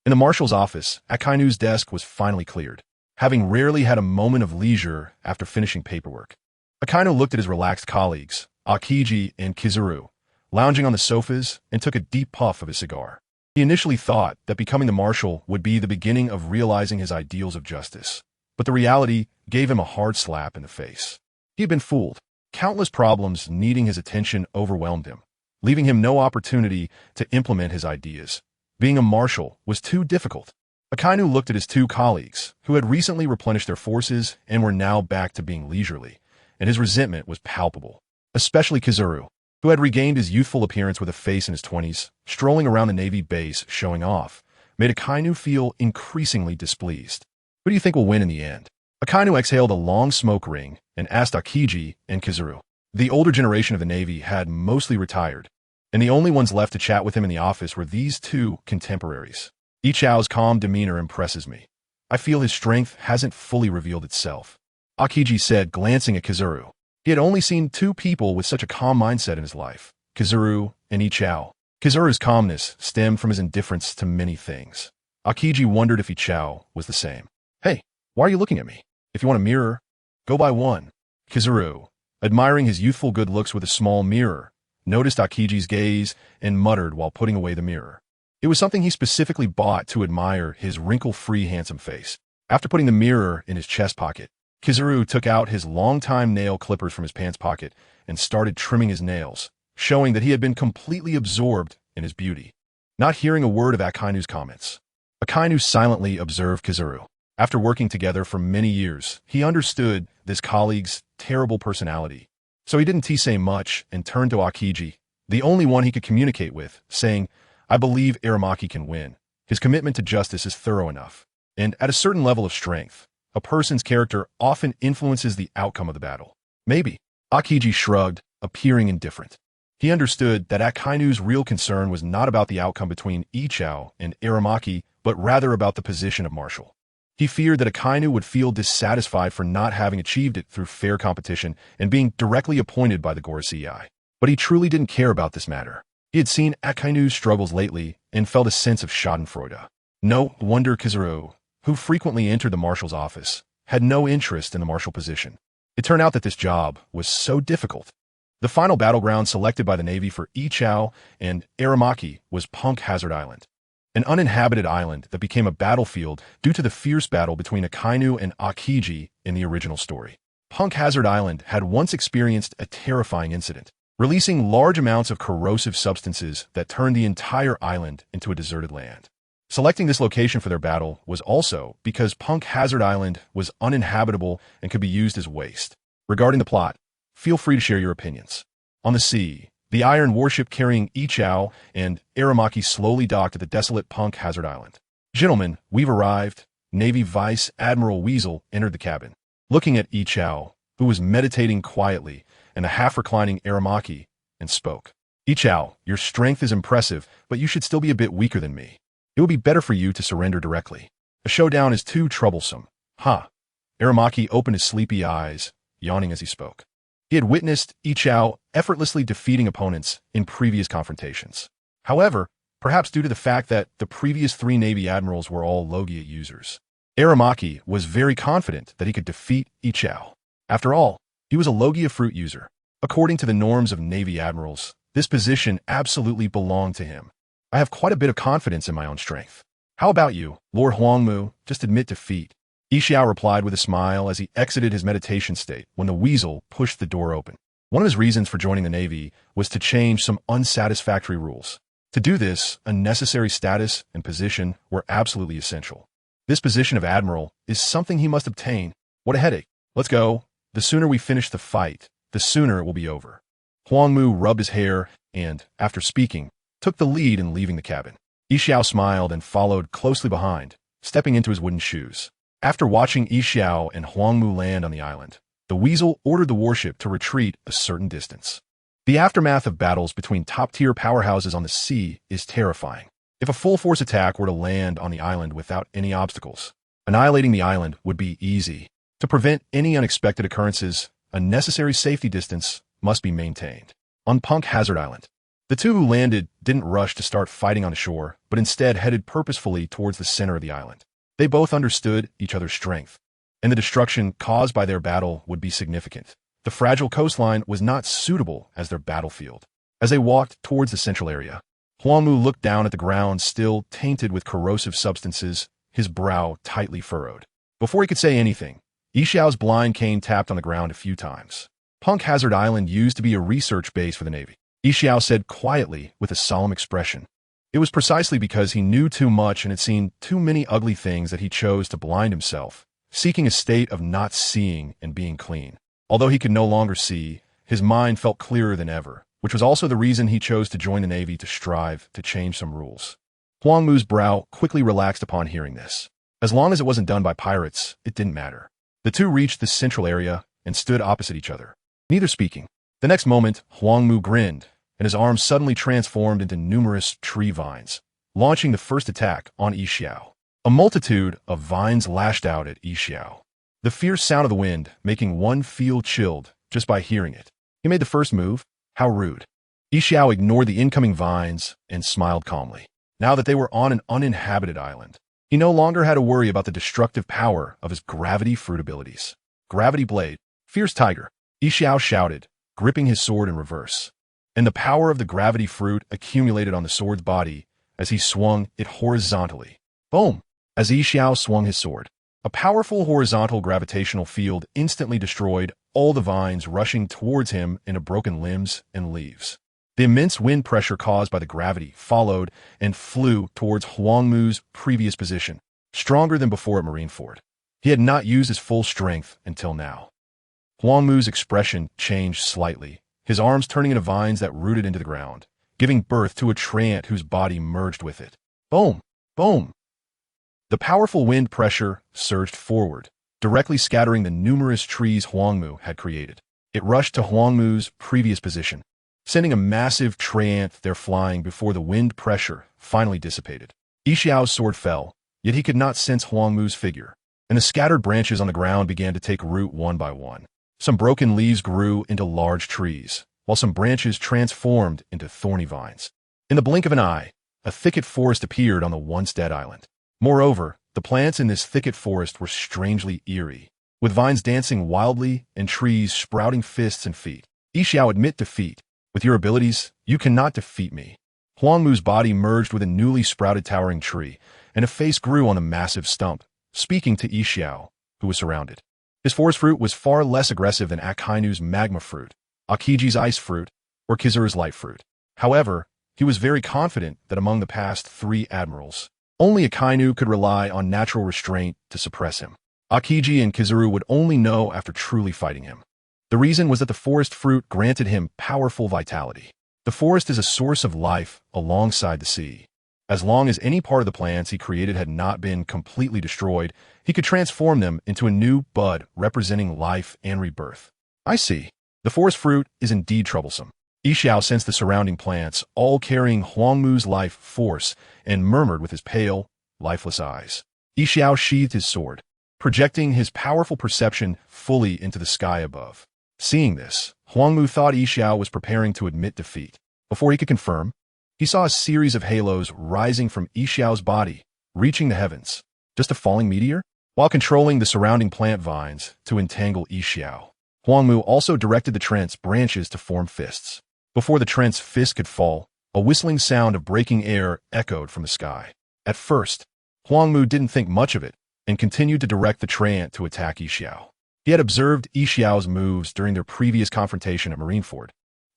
In the marshal's office, Akainu's desk was finally cleared, having rarely had a moment of leisure after finishing paperwork. Akainu looked at his relaxed colleagues, Akiji and Kizuru, lounging on the sofas, and took a deep puff of his cigar. He initially thought that becoming the marshal would be the beginning of realizing his ideals of justice, but the reality gave him a hard slap in the face. He had been fooled. Countless problems needing his attention overwhelmed him, leaving him no opportunity to implement his ideas. Being a marshal was too difficult. Akainu looked at his 2 colleagues, who had recently replenished their forces and were now back to being leisurely, and his resentment was palpable, especially Kizuru, who had regained his youthful appearance with a face in his 20s, strolling around the Navy base showing off, made Akainu feel increasingly displeased. Who do you think will win in the end? Akainu exhaled a long smoke ring and asked Akiji and Kizuru. The older generation of the Navy had mostly retired, and the only ones left to chat with him in the office were these 2 contemporaries. Ichao's calm demeanor impresses me. I feel his strength hasn't fully revealed itself, Akiji said, glancing at Kizuru. He had only seen 2 people with such a calm mindset in his life, Kizuru and Ichao. Kizuru's calmness stemmed from his indifference to many things. Akiji wondered if Ichao was the same. Hey, why are you looking at me? If you want a mirror, go buy one. Kizuru, admiring his youthful good looks with a small mirror, noticed Akiji's gaze and muttered while putting away the mirror. It was something he specifically bought to admire his wrinkle-free handsome face. After putting the mirror in his chest pocket, Kizuru took out his long-time nail clippers from his pants pocket and started trimming his nails, showing that he had been completely absorbed in his beauty. Not hearing a word of Akainu's comments, Akainu silently observed Kizuru. After working together for many years, he understood this colleague's terrible personality. So he didn't say much and turned to Akiji, the only one he could communicate with, saying, I believe Aramaki can win. His commitment to justice is thorough enough. And at a certain level of strength, a person's character often influences the outcome of the battle. Maybe. Akiji shrugged, appearing indifferent. He understood that Akainu's real concern was not about the outcome between Ichao and Aramaki, but rather about the position of marshal. He feared that Akainu would feel dissatisfied for not having achieved it through fair competition and being directly appointed by the Gorosei. But he truly didn't care about this matter. He had seen Akainu's struggles lately and felt a sense of schadenfreude. No wonder Kizuru, who frequently entered the marshal's office, had no interest in the marshal position. It turned out that this job was so difficult. The final battleground selected by the Navy for Ichao and Aramaki was Punk Hazard Island, an uninhabited island that became a battlefield due to the fierce battle between Akainu and Akiji in the original story. Punk Hazard Island had once experienced a terrifying incident, releasing large amounts of corrosive substances that turned the entire island into a deserted land. Selecting this location for their battle was also because Punk Hazard Island was uninhabitable and could be used as waste. Regarding the plot, feel free to share your opinions. On the sea, The iron warship carrying Ichao and Aramaki slowly docked at the desolate Punk Hazard Island. "Gentlemen, we've arrived." Navy Vice Admiral Weasel entered the cabin, looking at Ichao, who was meditating quietly, and the half-reclining Aramaki, and spoke. "Ichao, your strength is impressive, but you should still be a bit weaker than me. It would be better for you to surrender directly. A showdown is too troublesome." "Huh." Aramaki opened his sleepy eyes, yawning as he spoke. He had witnessed Ichao effortlessly defeating opponents in previous confrontations. However, perhaps due to the fact that the previous 3 Navy admirals were all Logia users, Aramaki was very confident that he could defeat Ichao. After all, he was a Logia fruit user. According to the norms of Navy admirals, this position absolutely belonged to him. "I have quite a bit of confidence in my own strength. How about you, Lord Huangmu? Just admit defeat." Ichao replied with a smile as he exited his meditation state when the Weasel pushed the door open. One of his reasons for joining the Navy was to change some unsatisfactory rules. To do this, a necessary status and position were absolutely essential. This position of Admiral is something he must obtain. What a headache. "Let's go. The sooner we finish the fight, the sooner it will be over." Huangmu rubbed his hair and, after speaking, took the lead in leaving the cabin. Ichao smiled and followed closely behind, stepping into his wooden shoes. After watching Ichao and Huangmu land on the island, the Weasel ordered the warship to retreat a certain distance. The aftermath of battles between top-tier powerhouses on the sea is terrifying. If a full-force attack were to land on the island without any obstacles, annihilating the island would be easy. To prevent any unexpected occurrences, a necessary safety distance must be maintained. On Punk Hazard Island, the 2 who landed didn't rush to start fighting on the shore, but instead headed purposefully towards the center of the island. They both understood each other's strength, and the destruction caused by their battle would be significant. The fragile coastline was not suitable as their battlefield. As they walked towards the central area, Huangmu looked down at the ground still tainted with corrosive substances, his brow tightly furrowed. Before he could say anything, Ichao's blind cane tapped on the ground a few times. Punk Hazard Island used to be a research base for the Navy, Ichao said quietly with a solemn expression. It was precisely because he knew too much and had seen too many ugly things that he chose to blind himself, seeking a state of not seeing and being clean. Although he could no longer see, his mind felt clearer than ever, which was also the reason he chose to join the Navy to strive to change some rules. Huangmu's brow quickly relaxed upon hearing this. As long as it wasn't done by pirates, it didn't matter. The 2 reached the central area and stood opposite each other, neither speaking. The next moment, Huangmu grinned, and his arms suddenly transformed into numerous tree vines, launching the first attack on Ichao. A multitude of vines lashed out at Ichao, the fierce sound of the wind making one feel chilled just by hearing it. He made the first move. How rude. Ichao ignored the incoming vines and smiled calmly. Now that they were on an uninhabited island, he no longer had to worry about the destructive power of his gravity fruit abilities. Gravity Blade, Fierce Tiger, Ichao shouted, gripping his sword in reverse. And the power of the gravity fruit accumulated on the sword's body as he swung it horizontally. Boom! As Ichao swung his sword, a powerful horizontal gravitational field instantly destroyed all the vines rushing towards him into broken limbs and leaves. The immense wind pressure caused by the gravity followed and flew towards Huangmu's previous position, stronger than before at Marineford. He had not used his full strength until now. Huangmu's expression changed slightly, his arms turning into vines that rooted into the ground, giving birth to a treant whose body merged with it. Boom! Boom! The powerful wind pressure surged forward, directly scattering the numerous trees Huangmu had created. It rushed to Huangmu's previous position, sending a massive treant there flying before the wind pressure finally dissipated. Ichao's sword fell, yet he could not sense Huangmu's figure, and the scattered branches on the ground began to take root one by one. Some broken leaves grew into large trees, while some branches transformed into thorny vines. In the blink of an eye, a thicket forest appeared on the once dead island. Moreover, the plants in this thicket forest were strangely eerie, with vines dancing wildly and trees sprouting fists and feet. Ichao, admit defeat. With your abilities, you cannot defeat me. Huangmu's body merged with a newly sprouted towering tree, and a face grew on the massive stump, speaking to Ichao, who was surrounded. His forest fruit was far less aggressive than Akainu's magma fruit, Akiji's ice fruit, or Kizuru's light fruit. However, he was very confident that among the past 3 admirals, only Akainu could rely on natural restraint to suppress him. Akiji and Kizuru would only know after truly fighting him. The reason was that the forest fruit granted him powerful vitality. The forest is a source of life alongside the sea. As long as any part of the plants he created had not been completely destroyed, he could transform them into a new bud representing life and rebirth. I see. The forest fruit is indeed troublesome. Yixiao sensed the surrounding plants, all carrying Huangmu's life force, and murmured with his pale, lifeless eyes. Yixiao sheathed his sword, projecting his powerful perception fully into the sky above. Seeing this, Huangmu thought Yixiao was preparing to admit defeat. Before he could confirm, he saw a series of halos rising from Yixiao's body, reaching the heavens. Just a falling meteor? While controlling the surrounding plant vines to entangle Yixiao, Huangmu also directed the trent's branches to form fists. Before the trent's fist could fall, a whistling sound of breaking air echoed from the sky. At first, Huangmu didn't think much of it and continued to direct the trent to attack Yixiao. He had observed Yixiao's moves during their previous confrontation at Marineford,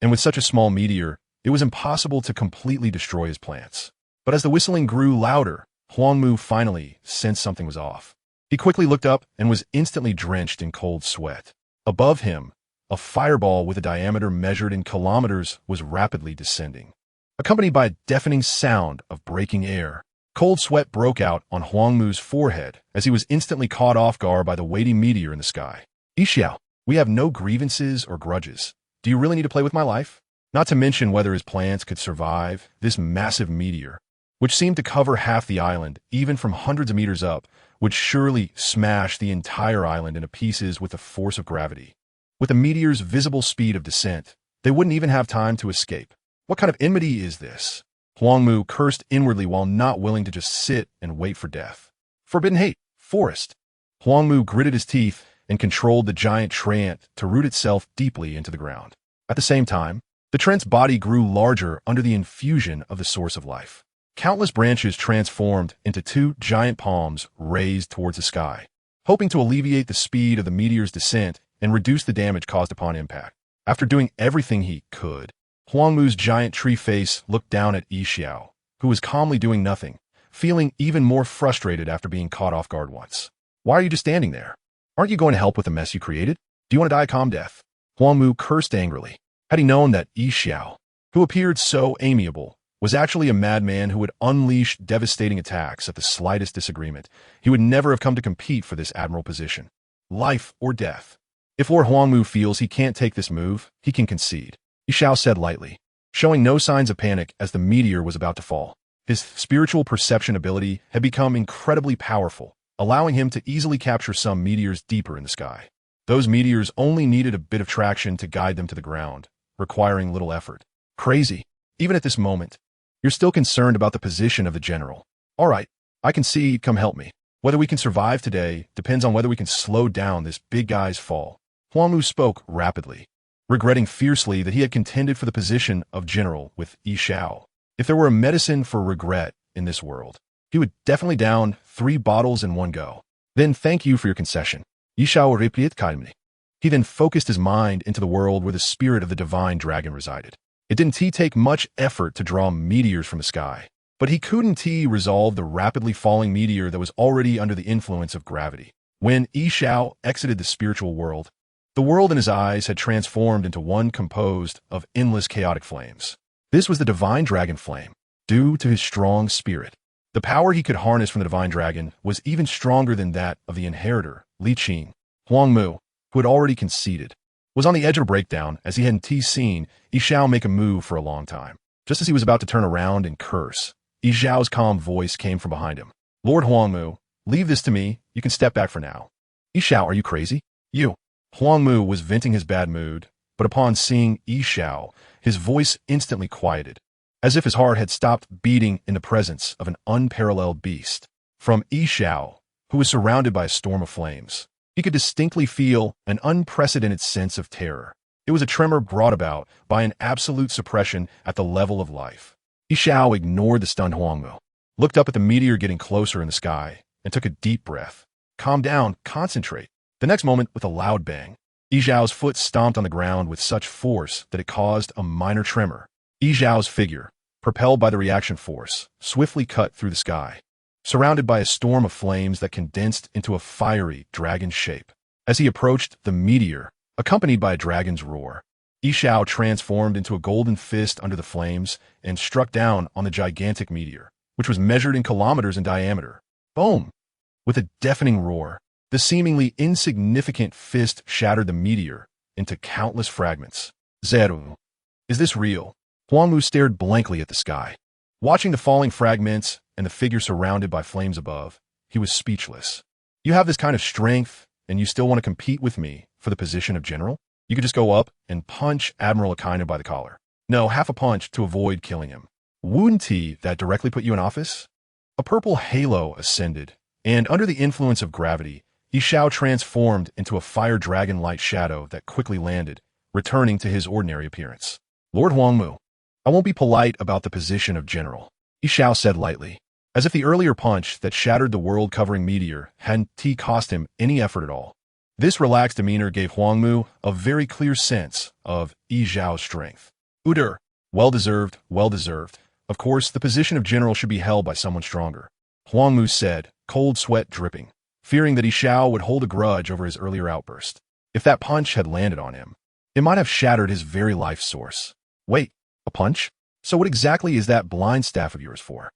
and with such a small meteor, it was impossible to completely destroy his plants. But as the whistling grew louder, Huangmu finally sensed something was off. He quickly looked up and was instantly drenched in cold sweat. Above him, a fireball with a diameter measured in kilometers was rapidly descending. Accompanied by a deafening sound of breaking air, cold sweat broke out on Huangmu's forehead as he was instantly caught off guard by the weighty meteor in the sky. Yixiao, we have no grievances or grudges. Do you really need to play with my life? Not to mention whether his plants could survive this massive meteor, which seemed to cover half the island, even from hundreds of meters up, would surely smash the entire island into pieces with the force of gravity. With the meteor's visible speed of descent, they wouldn't even have time to escape. What kind of enmity is this? Huangmu cursed inwardly while not willing to just sit and wait for death. Forbidden hate, forest. Huangmu gritted his teeth and controlled the giant trent to root itself deeply into the ground. At the same time, the trent's body grew larger under the infusion of the source of life. Countless branches transformed into two giant palms raised towards the sky, hoping to alleviate the speed of the meteor's descent and reduce the damage caused upon impact. After doing everything he could, Huangmu's giant tree face looked down at Yixiao, who was calmly doing nothing, feeling even more frustrated after being caught off guard once. Why are you just standing there? Aren't you going to help with the mess you created? Do you want to die a calm death? Huangmu cursed angrily. Had he known that Yixiao, who appeared so amiable, was actually a madman who would unleash devastating attacks at the slightest disagreement, he would never have come to compete for this admiral position. Life or death. If Lord Huangmu feels he can't take this move, he can concede, Yixiao said lightly, showing no signs of panic as the meteor was about to fall. His spiritual perception ability had become incredibly powerful, allowing him to easily capture some meteors deeper in the sky. Those meteors only needed a bit of traction to guide them to the ground, requiring little effort. Crazy. Even at this moment, you're still concerned about the position of the general. All right, I concede, come help me. Whether we can survive today depends on whether we can slow down this big guy's fall. Huangmu spoke rapidly, regretting fiercely that he had contended for the position of general with Yixiao. If there were a medicine for regret in this world, he would definitely down 3 bottles in one go. Then thank you for your concession. Yixiao replied calmly. He then focused his mind into the world where the spirit of the divine dragon resided. It didn't take much effort to draw meteors from the sky, but he couldn't resolve the rapidly falling meteor that was already under the influence of gravity. When Yixiao exited the spiritual world, the world in his eyes had transformed into one composed of endless chaotic flames. This was the divine dragon flame, due to his strong spirit. The power he could harness from the divine dragon was even stronger than that of the inheritor, Li Qing. Huangmu, who had already conceded, was on the edge of a breakdown as he hadn't seen Yixiao make a move for a long time. Just as he was about to turn around and curse, Yixiao's calm voice came from behind him. Lord Huangmu, leave this to me. You can step back for now. Yixiao, are you crazy? You. Huangmu was venting his bad mood, but upon seeing Yixiao, his voice instantly quieted, as if his heart had stopped beating in the presence of an unparalleled beast. From Yixiao, who was surrounded by a storm of flames, he could distinctly feel an unprecedented sense of terror. It was a tremor brought about by an absolute suppression at the level of life. Yixiao ignored the stunned Huangmu, looked up at the meteor getting closer in the sky, and took a deep breath. Calm down, concentrate. The next moment, with a loud bang, Yixiao's foot stomped on the ground with such force that it caused a minor tremor. Yixiao's figure, propelled by the reaction force, swiftly cut through the sky, surrounded by a storm of flames that condensed into a fiery dragon shape. As he approached the meteor, accompanied by a dragon's roar, Xiao transformed into a golden fist under the flames and struck down on the gigantic meteor, which was measured in kilometers in diameter. Boom! With a deafening roar, the seemingly insignificant fist shattered the meteor into countless fragments. Zero. Is this real? Huangmu stared blankly at the sky. Watching the falling fragments and the figure surrounded by flames above, he was speechless. You have this kind of strength, and you still want to compete with me for the position of general? You could just go up and punch Admiral Akainu by the collar. No, half a punch to avoid killing him. Wouldn't that directly put you in office? A purple halo ascended, and under the influence of gravity, Xiao transformed into a fire dragon-like shadow that quickly landed, returning to his ordinary appearance. Lord Huangmu, I won't be polite about the position of general, Xiao said lightly, as if the earlier punch that shattered the world-covering meteor hadn't cost him any effort at all. This relaxed demeanor gave Huangmu a very clear sense of Xiao's strength. Uder, well-deserved, well-deserved. Of course, the position of general should be held by someone stronger, Huangmu said, cold sweat dripping, fearing that Xiao would hold a grudge over his earlier outburst. If that punch had landed on him, it might have shattered his very life source. Wait, a punch? So what exactly is that blind staff of yours for?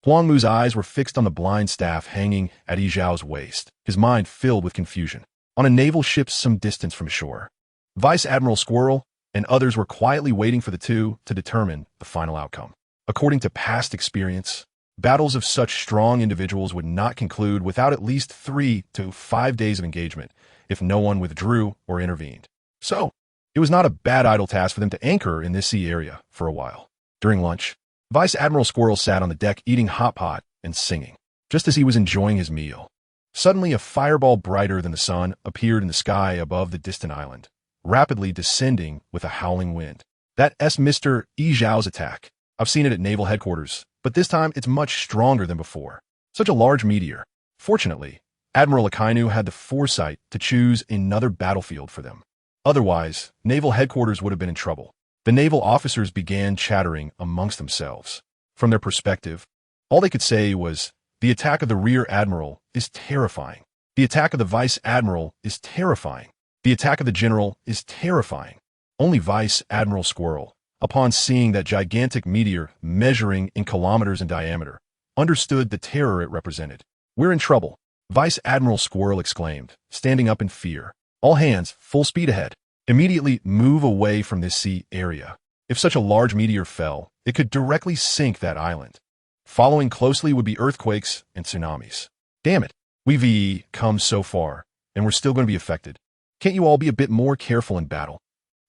Huangmu's eyes were fixed on the blind staff hanging at Xiao's waist, his mind filled with confusion. On a naval ship some distance from shore, Vice Admiral Squirrel and others were quietly waiting for the two to determine the final outcome. According to past experience, battles of such strong individuals would not conclude without at least 3 to 5 days of engagement if no one withdrew or intervened. So, it was not a bad idle task for them to anchor in this sea area for a while. During lunch, Vice Admiral Squirrel sat on the deck eating hot pot and singing. Just as he was enjoying his meal, suddenly a fireball brighter than the sun appeared in the sky above the distant island, rapidly descending with a howling wind. That's Mr. Xiao's attack. I've seen it at naval headquarters, but this time it's much stronger than before. Such a large meteor. Fortunately, Admiral Akainu had the foresight to choose another battlefield for them. Otherwise, naval headquarters would have been in trouble. The naval officers began chattering amongst themselves. From their perspective, all they could say was, the attack of the rear admiral is terrifying. The attack of the vice admiral is terrifying. The attack of the general is terrifying. Only Vice Admiral Squirrel, upon seeing that gigantic meteor measuring in kilometers in diameter, understood the terror it represented. We're in trouble, Vice Admiral Squirrel exclaimed, standing up in fear. All hands, full speed ahead. Immediately move away from this sea area. If such a large meteor fell, it could directly sink that island. Following closely would be earthquakes and tsunamis. Damn it, we've come so far, and we're still going to be affected. Can't you all be a bit more careful in battle?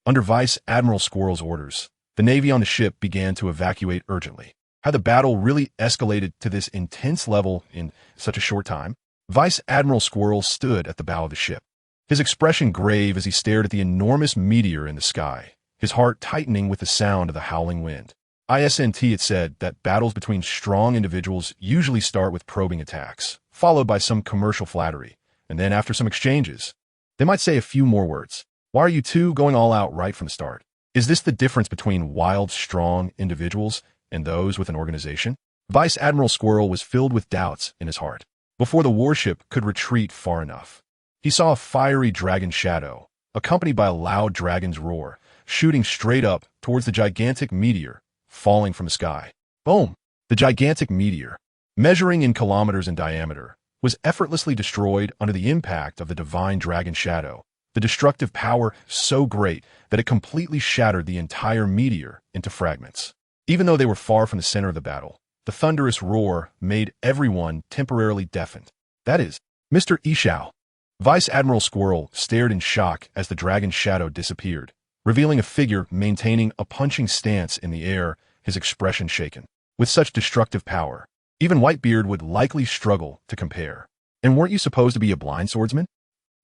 Under Vice Admiral Squirrel's orders, the Navy on the ship began to evacuate urgently. Had the battle really escalated to this intense level in such a short time? Vice Admiral Squirrel stood at the bow of the ship, his expression grave as he stared at the enormous meteor in the sky, his heart tightening with the sound of the howling wind. ISNT had said that battles between strong individuals usually start with probing attacks, followed by some commercial flattery, and then after some exchanges, they might say a few more words. Why are you two going all out right from the start? Is this the difference between wild, strong individuals and those with an organization? Vice Admiral Squirrel was filled with doubts in his heart. Before the warship could retreat far enough, he saw a fiery dragon shadow, accompanied by a loud dragon's roar, shooting straight up towards the gigantic meteor falling from the sky. Boom! The gigantic meteor, measuring in kilometers in diameter, was effortlessly destroyed under the impact of the divine dragon shadow, the destructive power so great that it completely shattered the entire meteor into fragments. Even though they were far from the center of the battle, the thunderous roar made everyone temporarily deafened. That is, Mr. Xiao. Vice Admiral Squirrel stared in shock as the dragon shadow disappeared, revealing a figure maintaining a punching stance in the air, his expression shaken. With such destructive power, even Whitebeard would likely struggle to compare. And weren't you supposed to be a blind swordsman?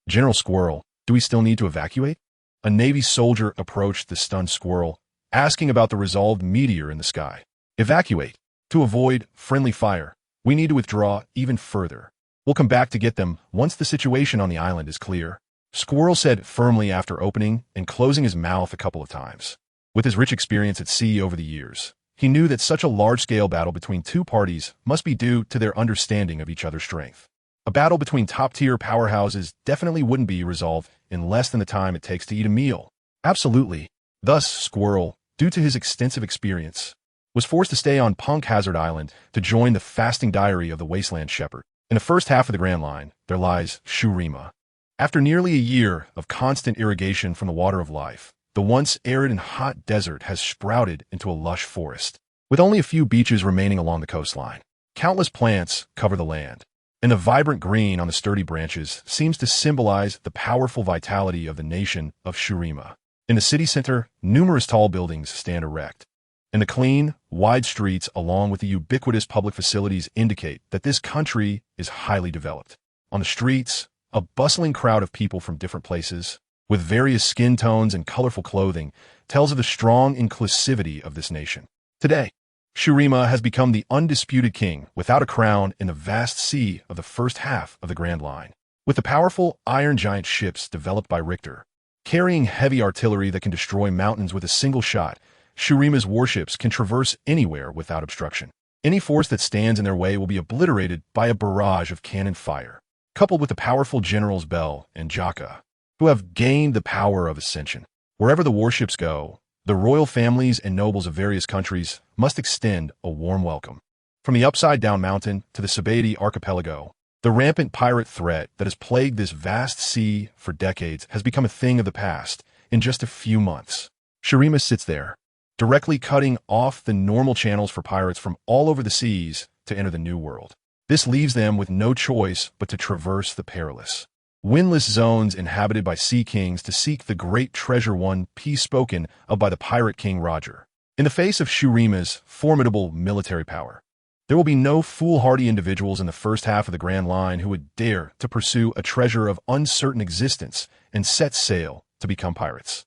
General Squirrel, do we still need to evacuate? A Navy soldier approached the stunned Squirrel, asking about the resolved meteor in the sky. Evacuate. To avoid friendly fire, we need to withdraw even further. We'll come back to get them once the situation on the island is clear, Squirrel said firmly after opening and closing his mouth a couple of times. With his rich experience at sea over the years, he knew that such a large-scale battle between two parties must be due to their understanding of each other's strength. A battle between top-tier powerhouses definitely wouldn't be resolved in less than the time it takes to eat a meal. Absolutely. Thus, Squirrel, due to his extensive experience, was forced to stay on Punk Hazard Island to join the fasting diary of the Wasteland Shepherd. In the first half of the Grand Line, there lies Shurima. After nearly a year of constant irrigation from the water of life, the once arid and hot desert has sprouted into a lush forest, with only a few beaches remaining along the coastline. Countless plants cover the land, and the vibrant green on the sturdy branches seems to symbolize the powerful vitality of the nation of Shurima. In the city center, numerous tall buildings stand erect, and the clean, wide streets along with the ubiquitous public facilities indicate that this country is highly developed. On the streets, a bustling crowd of people from different places, with various skin tones and colorful clothing, tells of the strong inclusivity of this nation. Today, Shurima has become the undisputed king without a crown in the vast sea of the first half of the Grand Line. With the powerful iron giant ships developed by Richter, carrying heavy artillery that can destroy mountains with a single shot, Shurima's warships can traverse anywhere without obstruction. Any force that stands in their way will be obliterated by a barrage of cannon fire, coupled with the powerful generals Bell and Jaka, who have gained the power of ascension. Wherever the warships go, the royal families and nobles of various countries must extend a warm welcome. From the Upside-Down Mountain to the Sabaody Archipelago, the rampant pirate threat that has plagued this vast sea for decades has become a thing of the past in just a few months. Shurima sits there, directly cutting off the normal channels for pirates from all over the seas to enter the New World. This leaves them with no choice but to traverse the perilous, windless zones inhabited by sea kings to seek the great treasure won peace spoken of by the pirate king Roger. In the face of Shurima's formidable military power, there will be no foolhardy individuals in the first half of the Grand Line who would dare to pursue a treasure of uncertain existence and set sail to become pirates.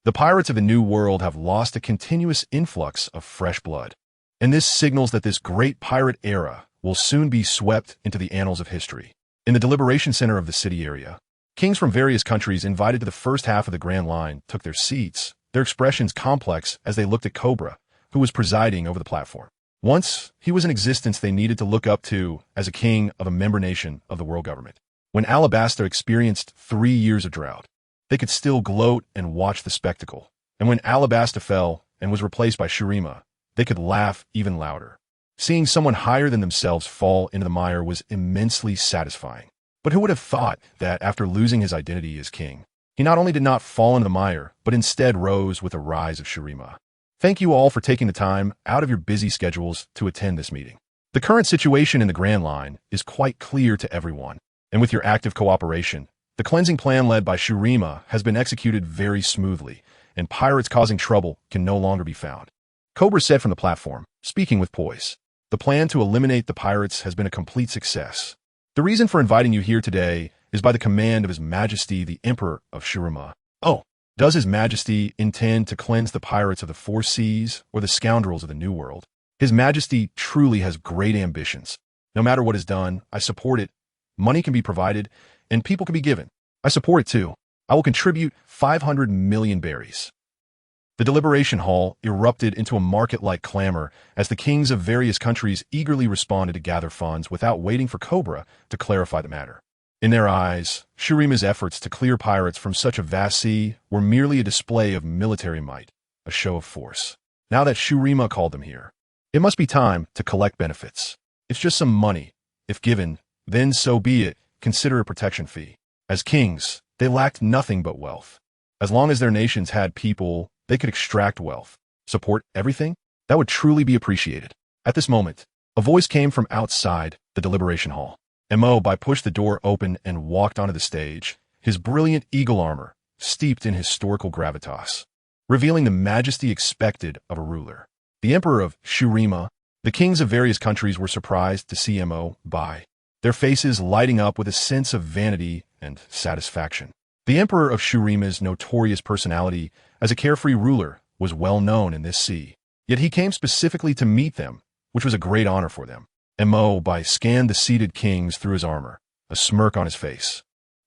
The pirates of the New World have lost a continuous influx of fresh blood, and this signals that this great pirate era will soon be swept into the annals of history. In the deliberation center of the city area, kings from various countries invited to the first half of the Grand Line took their seats, their expressions complex as they looked at Cobra, who was presiding over the platform. Once, he was an existence they needed to look up to as a king of a member nation of the world government. When Alabasta experienced 3 years of drought, they could still gloat and watch the spectacle. And when Alabasta fell and was replaced by Shurima, they could laugh even louder. Seeing someone higher than themselves fall into the mire was immensely satisfying. But who would have thought that after losing his identity as king, he not only did not fall into the mire, but instead rose with the rise of Shurima? Thank you all for taking the time out of your busy schedules to attend this meeting. The current situation in the Grand Line is quite clear to everyone, and with your active cooperation, the cleansing plan led by Shurima has been executed very smoothly, and pirates causing trouble can no longer be found. Cobra said from the platform, speaking with poise. The plan to eliminate the pirates has been a complete success. The reason for inviting you here today is by the command of His Majesty the Emperor of Shurima. Oh, does His Majesty intend to cleanse the pirates of the Four Seas or the scoundrels of the New World? His Majesty truly has great ambitions. No matter what is done, I support it. Money can be provided, and people can be given. I support it too. I will contribute 500 million berries. The deliberation hall erupted into a market-like clamor as the kings of various countries eagerly responded to gather funds without waiting for Cobra to clarify the matter. In their eyes, Shurima's efforts to clear pirates from such a vast sea were merely a display of military might, a show of force. Now that Shurima called them here, it must be time to collect benefits. It's just some money. If given, then so be it. Consider a protection fee. As kings, they lacked nothing but wealth. As long as their nations had people, they could extract wealth. Support everything? That would truly be appreciated. At this moment, a voice came from outside the deliberation hall. Mo pushed the door open and walked onto the stage, his brilliant eagle armor steeped in historical gravitas, revealing the majesty expected of a ruler. The Emperor of Shurima, the kings of various countries were surprised to see Mo, their faces lighting up with a sense of vanity and satisfaction. The Emperor of Shurima's notorious personality as a carefree ruler was well known in this sea, yet he came specifically to meet them, which was a great honor for them. Mo scanned the seated kings through his armor, a smirk on his face,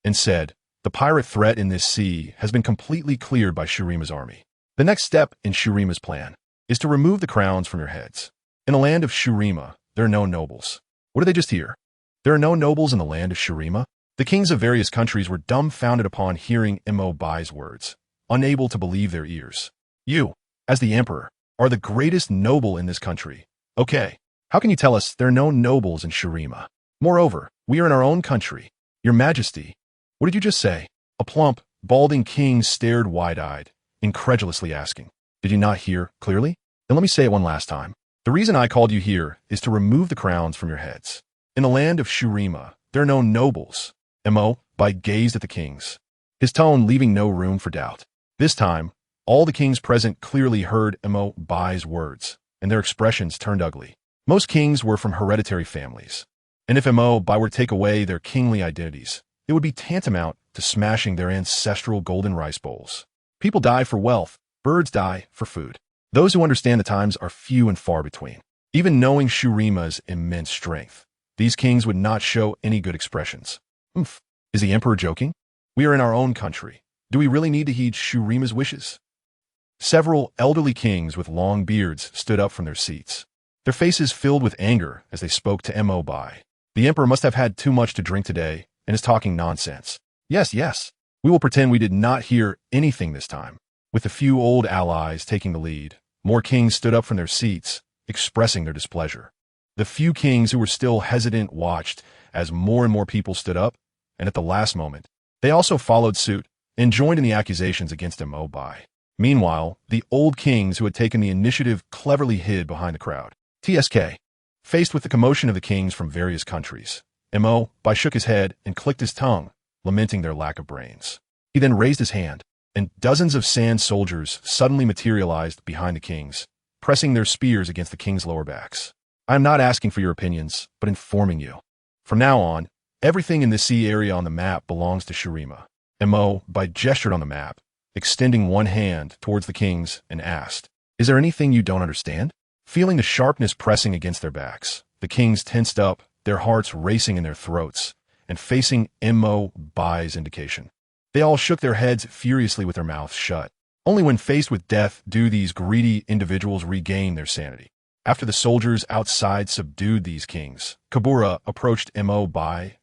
and said, "The pirate threat in this sea has been completely cleared by Shurima's army. The next step in Shurima's plan is to remove the crowns from your heads. In the land of Shurima, there are no nobles." What did they just hear? There are no nobles in the land of Shurima? The kings of various countries were dumbfounded upon hearing Mo's words, unable to believe their ears. You, as the emperor, are the greatest noble in this country. Okay, how can you tell us there are no nobles in Shurima? Moreover, we are in our own country. Your Majesty, what did you just say? A plump, balding king stared wide-eyed, incredulously asking, did you not hear clearly? Then let me say it one last time. The reason I called you here is to remove the crowns from your heads. In the land of Shurima, there are no nobles. Mo gazed at the kings, his tone leaving no room for doubt. This time, all the kings present clearly heard Mo's words, and their expressions turned ugly. Most kings were from hereditary families, and if Mo were to take away their kingly identities, it would be tantamount to smashing their ancestral golden rice bowls. People die for wealth, birds die for food. Those who understand the times are few and far between. Even knowing Shurima's immense strength, these kings would not show any good expressions. Is the emperor joking? We are in our own country. Do we really need to heed Shurima's wishes? Several elderly kings with long beards stood up from their seats, their faces filled with anger as they spoke to Mo. The emperor must have had too much to drink today and is talking nonsense. Yes, we will pretend we did not hear anything this time. With a few old allies taking the lead, more kings stood up from their seats, expressing their displeasure. The few kings who were still hesitant watched as more and more people stood up, and at the last moment, they also followed suit and joined in the accusations against Mo. Meanwhile, the old kings who had taken the initiative cleverly hid behind the crowd. TSK. Faced with the commotion of the kings from various countries, Mo shook his head and clicked his tongue, lamenting their lack of brains. He then raised his hand, and dozens of sand soldiers suddenly materialized behind the kings, pressing their spears against the kings' lower backs. I am not asking for your opinions, but informing you. From now on, everything in the sea area on the map belongs to Shurima. Mo gestured on the map, extending one hand towards the kings, and asked, is there anything you don't understand? Feeling the sharpness pressing against their backs, the kings tensed up, their hearts racing in their throats, and facing Mo's indication. They all shook their heads furiously with their mouths shut. Only when faced with death do these greedy individuals regain their sanity. After the soldiers outside subdued these kings, Kabura approached Mo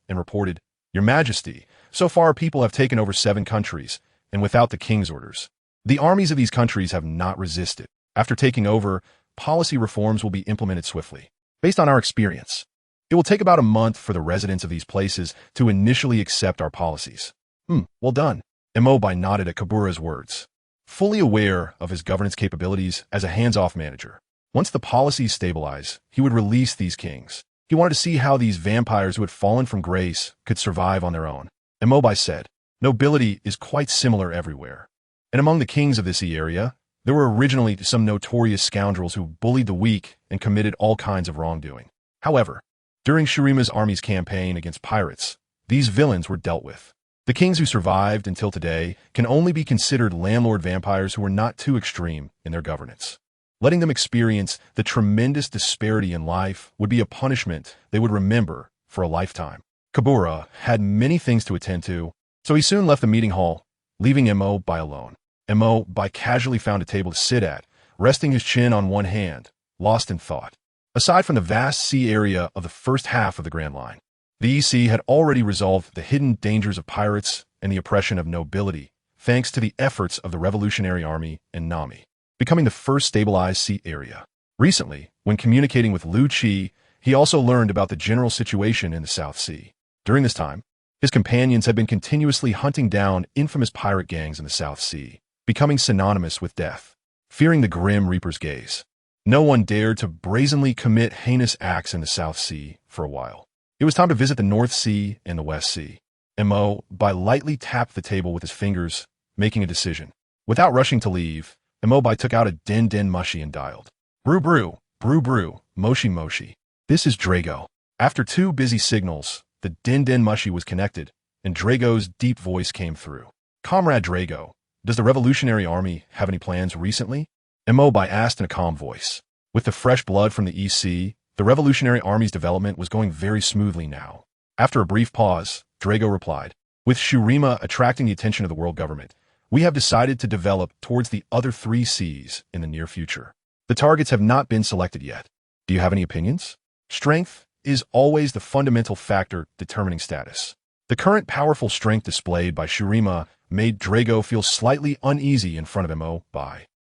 and reported, Your Majesty, so far people have taken over 7 countries, and without the king's orders. The armies of these countries have not resisted. After taking over, policy reforms will be implemented swiftly. Based on our experience, it will take about a month for the residents of these places to initially accept our policies. Well done. Mo nodded at Kabura's words, fully aware of his governance capabilities as a hands-off manager. Once the policies stabilize, he would release these kings. He wanted to see how these vampires who had fallen from grace could survive on their own. Mo said, nobility is quite similar everywhere. And among the kings of this area, there were originally some notorious scoundrels who bullied the weak and committed all kinds of wrongdoing. However, during Shurima's army's campaign against pirates, these villains were dealt with. The kings who survived until today can only be considered landlord vampires who were not too extreme in their governance. Letting them experience the tremendous disparity in life would be a punishment they would remember for a lifetime. Kabura had many things to attend to, so he soon left the meeting hall, leaving Mo alone. Mo casually found a table to sit at, resting his chin on one hand, lost in thought. Aside from the vast sea area of the first half of the Grand Line, the EC had already resolved the hidden dangers of pirates and the oppression of nobility, thanks to the efforts of the Revolutionary Army and Nami, becoming the first stabilized sea area. Recently, when communicating with Liu Qi, he also learned about the general situation in the South Sea. During this time, his companions had been continuously hunting down infamous pirate gangs in the South Sea, becoming synonymous with death. Fearing the Grim Reaper's gaze, no one dared to brazenly commit heinous acts in the South Sea for a while. It was time to visit the North Sea and the West Sea. Mo lightly tapped the table with his fingers, making a decision. Without rushing to leave, Mo took out a den mushi and dialed. Brew brew, brew brew, moshi moshi. This is Drago. After 2 busy signals, the den mushi was connected, and Drago's deep voice came through. Comrade Drago, does the Revolutionary Army have any plans recently? Mo asked in a calm voice. With the fresh blood from the EC, the Revolutionary Army's development was going very smoothly now. After a brief pause, Drago replied, with Shurima attracting the attention of the world government, we have decided to develop towards the other 3 seas in the near future. The targets have not been selected yet. Do you have any opinions? Strength is always the fundamental factor determining status. The current powerful strength displayed by Shurima made Drago feel slightly uneasy in front of Mo.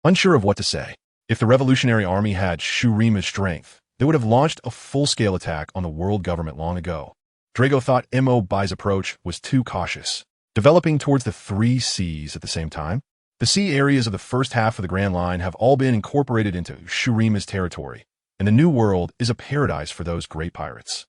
unsure of what to say. If the Revolutionary Army had Shurima's strength, they would have launched a full-scale attack on the world government long ago. Drago thought Bai's approach was too cautious, developing towards the three seas at the same time. The sea areas of the first half of the Grand Line have all been incorporated into Shurima's territory, and the New World is a paradise for those great pirates.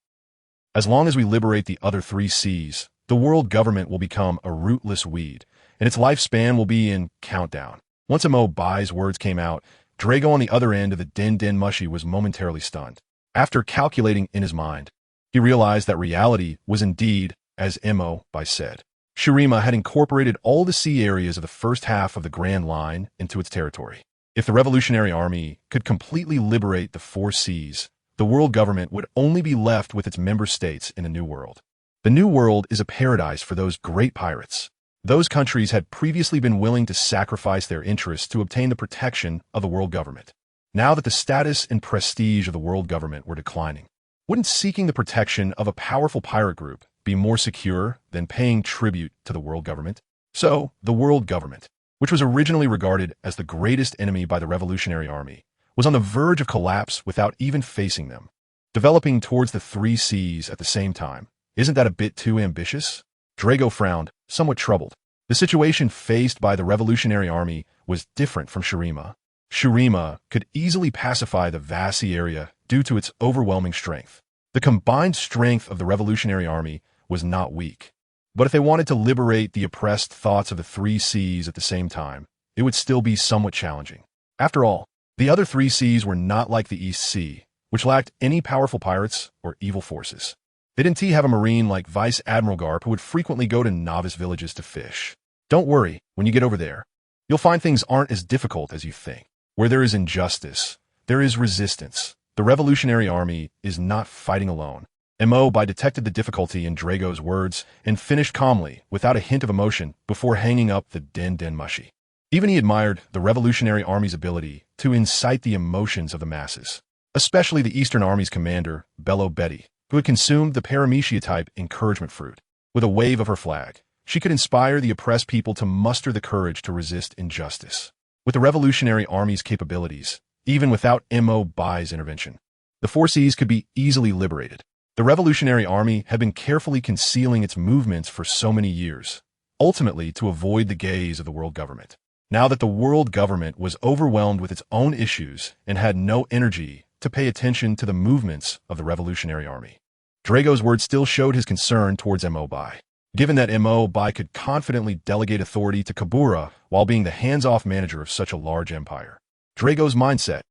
As long as we liberate the other three seas, the world government will become a rootless weed, and its lifespan will be in countdown. Once Bai's words came out, Drago on the other end of the Den Mushi was momentarily stunned. After calculating in his mind, he realized that reality was indeed, as Bai said. Shurima had incorporated all the sea areas of the first half of the Grand Line into its territory. If the Revolutionary Army could completely liberate the four seas, the world government would only be left with its member states in the New World. The New World is a paradise for those great pirates. Those countries had previously been willing to sacrifice their interests to obtain the protection of the world government. Now that the status and prestige of the world government were declining, wouldn't seeking the protection of a powerful pirate group be more secure than paying tribute to the world government? So, the world government, which was originally regarded as the greatest enemy by the Revolutionary Army, was on the verge of collapse without even facing them. Developing towards the three seas at the same time, isn't that a bit too ambitious? Drago frowned, somewhat troubled. The situation faced by the Revolutionary Army was different from Shurima. Shurima could easily pacify the vast sea area due to its overwhelming strength. The combined strength of the Revolutionary Army was not weak. But if they wanted to liberate the oppressed thoughts of the three seas at the same time, it would still be somewhat challenging. After all, the other three seas were not like the East Sea, which lacked any powerful pirates or evil forces. They didn't have a marine like Vice Admiral Garp who would frequently go to novice villages to fish. Don't worry, when you get over there, you'll find things aren't as difficult as you think. Where there is injustice, there is resistance. The Revolutionary Army is not fighting alone. Bai detected the difficulty in Drago's words and finished calmly, without a hint of emotion, before hanging up the Den Mushi. Even he admired the Revolutionary Army's ability to incite the emotions of the masses, especially the Eastern Army's commander, Bello Betty, who had consumed the Paramecia-type encouragement fruit. With a wave of her flag, she could inspire the oppressed people to muster the courage to resist injustice. With the Revolutionary Army's capabilities, even without Bai's intervention, the four seas could be easily liberated. The Revolutionary Army had been carefully concealing its movements for so many years, ultimately to avoid the gaze of the world government. Now that the world government was overwhelmed with its own issues and had no energy to pay attention to the movements of the Revolutionary Army, Drago's words still showed his concern towards Bai. Given that Bai could confidently delegate authority to Kabura while being the hands-off manager of such a large empire, Drago's mindset,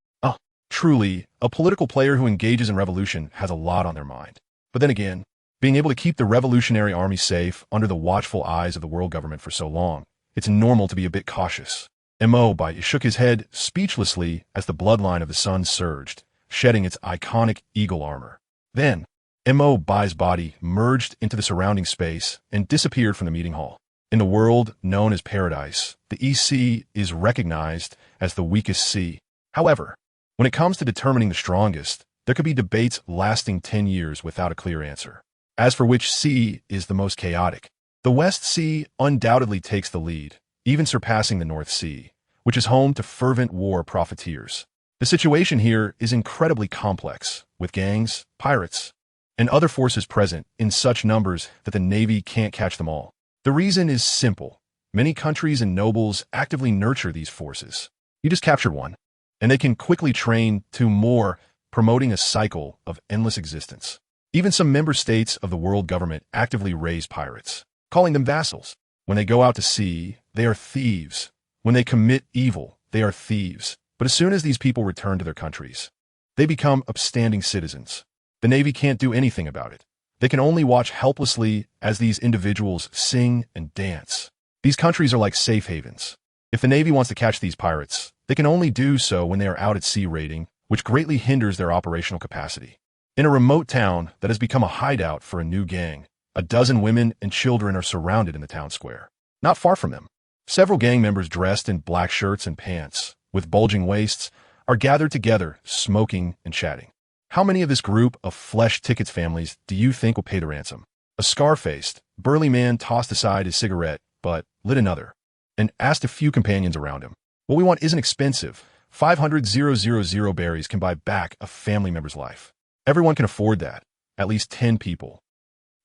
truly, a political player who engages in revolution has a lot on their mind. But then again, being able to keep the Revolutionary Army safe under the watchful eyes of the world government for so long, it's normal to be a bit cautious. Bai shook his head speechlessly as the bloodline of the sun surged, shedding its iconic eagle armor. Then, Bai's body merged into the surrounding space and disappeared from the meeting hall. In the world known as Paradise, the East Sea is recognized as the weakest sea. However, when it comes to determining the strongest, there could be debates lasting 10 years without a clear answer. As for which sea is the most chaotic, the West Sea undoubtedly takes the lead, even surpassing the North Sea, which is home to fervent war profiteers. The situation here is incredibly complex, with gangs, pirates, and other forces present in such numbers that the Navy can't catch them all. The reason is simple. Many countries and nobles actively nurture these forces. You just captured one, and they can quickly train to more, promoting a cycle of endless existence. Even some member states of the world government actively raise pirates, calling them vassals. When they go out to sea, they are thieves. When they commit evil, they are thieves. But as soon as these people return to their countries, they become upstanding citizens. The Navy can't do anything about it. They can only watch helplessly as these individuals sing and dance. These countries are like safe havens. If the Navy wants to catch these pirates, they can only do so when they are out at sea raiding, which greatly hinders their operational capacity. In a remote town that has become a hideout for a new gang, a dozen women and children are surrounded in the town square. Not far from them, several gang members dressed in black shirts and pants, with bulging waists, are gathered together, smoking and chatting. How many of this group of flesh tickets families do you think will pay the ransom? A scar-faced, burly man tossed aside his cigarette, but lit another, and asked a few companions around him, What we want isn't expensive. 500,000 berries can buy back a family member's life. Everyone can afford that. At least 10 people.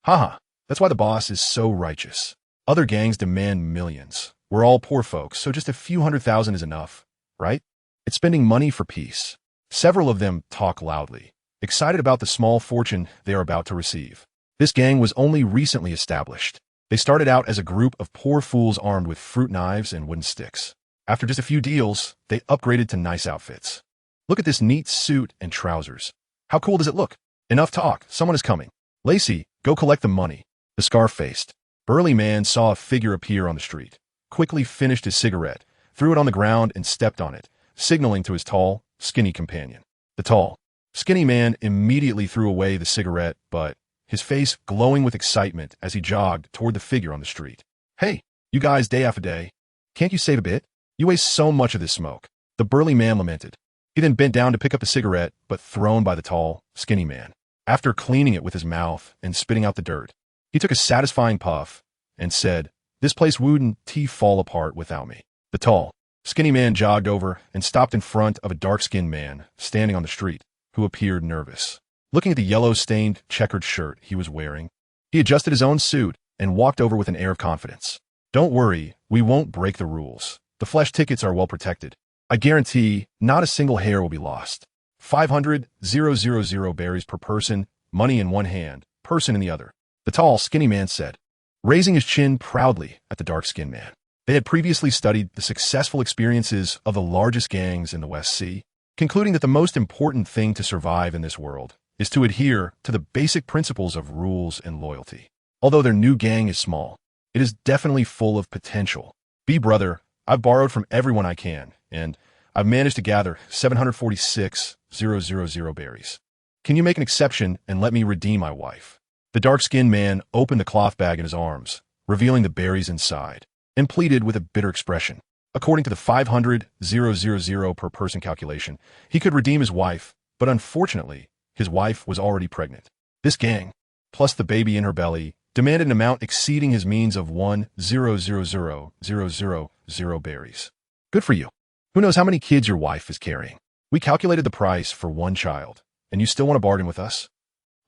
Haha, that's why the boss is so righteous. Other gangs demand millions. We're all poor folks, so just a few 100,000 is enough, right? It's spending money for peace. Several of them talk loudly, excited about the small fortune they are about to receive. This gang was only recently established. They started out as a group of poor fools armed with fruit knives and wooden sticks. After just a few deals, they upgraded to nice outfits. Look at this neat suit and trousers. How cool does it look? Enough talk, someone is coming. Lacey, go collect the money. The scar-faced, burly man saw a figure appear on the street, quickly finished his cigarette, threw it on the ground and stepped on it, signaling to his tall, skinny companion. The tall, skinny man immediately threw away the cigarette, but his face glowing with excitement as he jogged toward the figure on the street. Hey, you guys day after day, can't you save a bit? You waste so much of this smoke. The burly man lamented. He then bent down to pick up the cigarette, but thrown by the tall, skinny man. After cleaning it with his mouth and spitting out the dirt, he took a satisfying puff and said, "This place wouldn't fall apart without me." The tall, skinny man jogged over and stopped in front of a dark-skinned man standing on the street, who appeared nervous. Looking at the yellow-stained, checkered shirt he was wearing, he adjusted his own suit and walked over with an air of confidence. "Don't worry, we won't break the rules. The flesh tickets are well protected. I guarantee not a single hair will be lost. 500,000 berries per person, money in one hand, person in the other," the tall, skinny man said, raising his chin proudly at the dark-skinned man. They had previously studied the successful experiences of the largest gangs in the West Sea, concluding that the most important thing to survive in this world is to adhere to the basic principles of rules and loyalty. Although their new gang is small, it is definitely full of potential. Brother, I've borrowed from everyone I can, and I've managed to gather 746,000 berries. Can you make an exception and let me redeem my wife? The dark-skinned man opened the cloth bag in his arms, revealing the berries inside, and pleaded with a bitter expression. According to the 500,000 per person calculation, he could redeem his wife, but unfortunately, his wife was already pregnant. This gang, plus the baby in her belly, demanded an amount exceeding his means of 1,000,000 berries. Good for you. Who knows how many kids your wife is carrying? We calculated the price for one child, and you still want to bargain with us?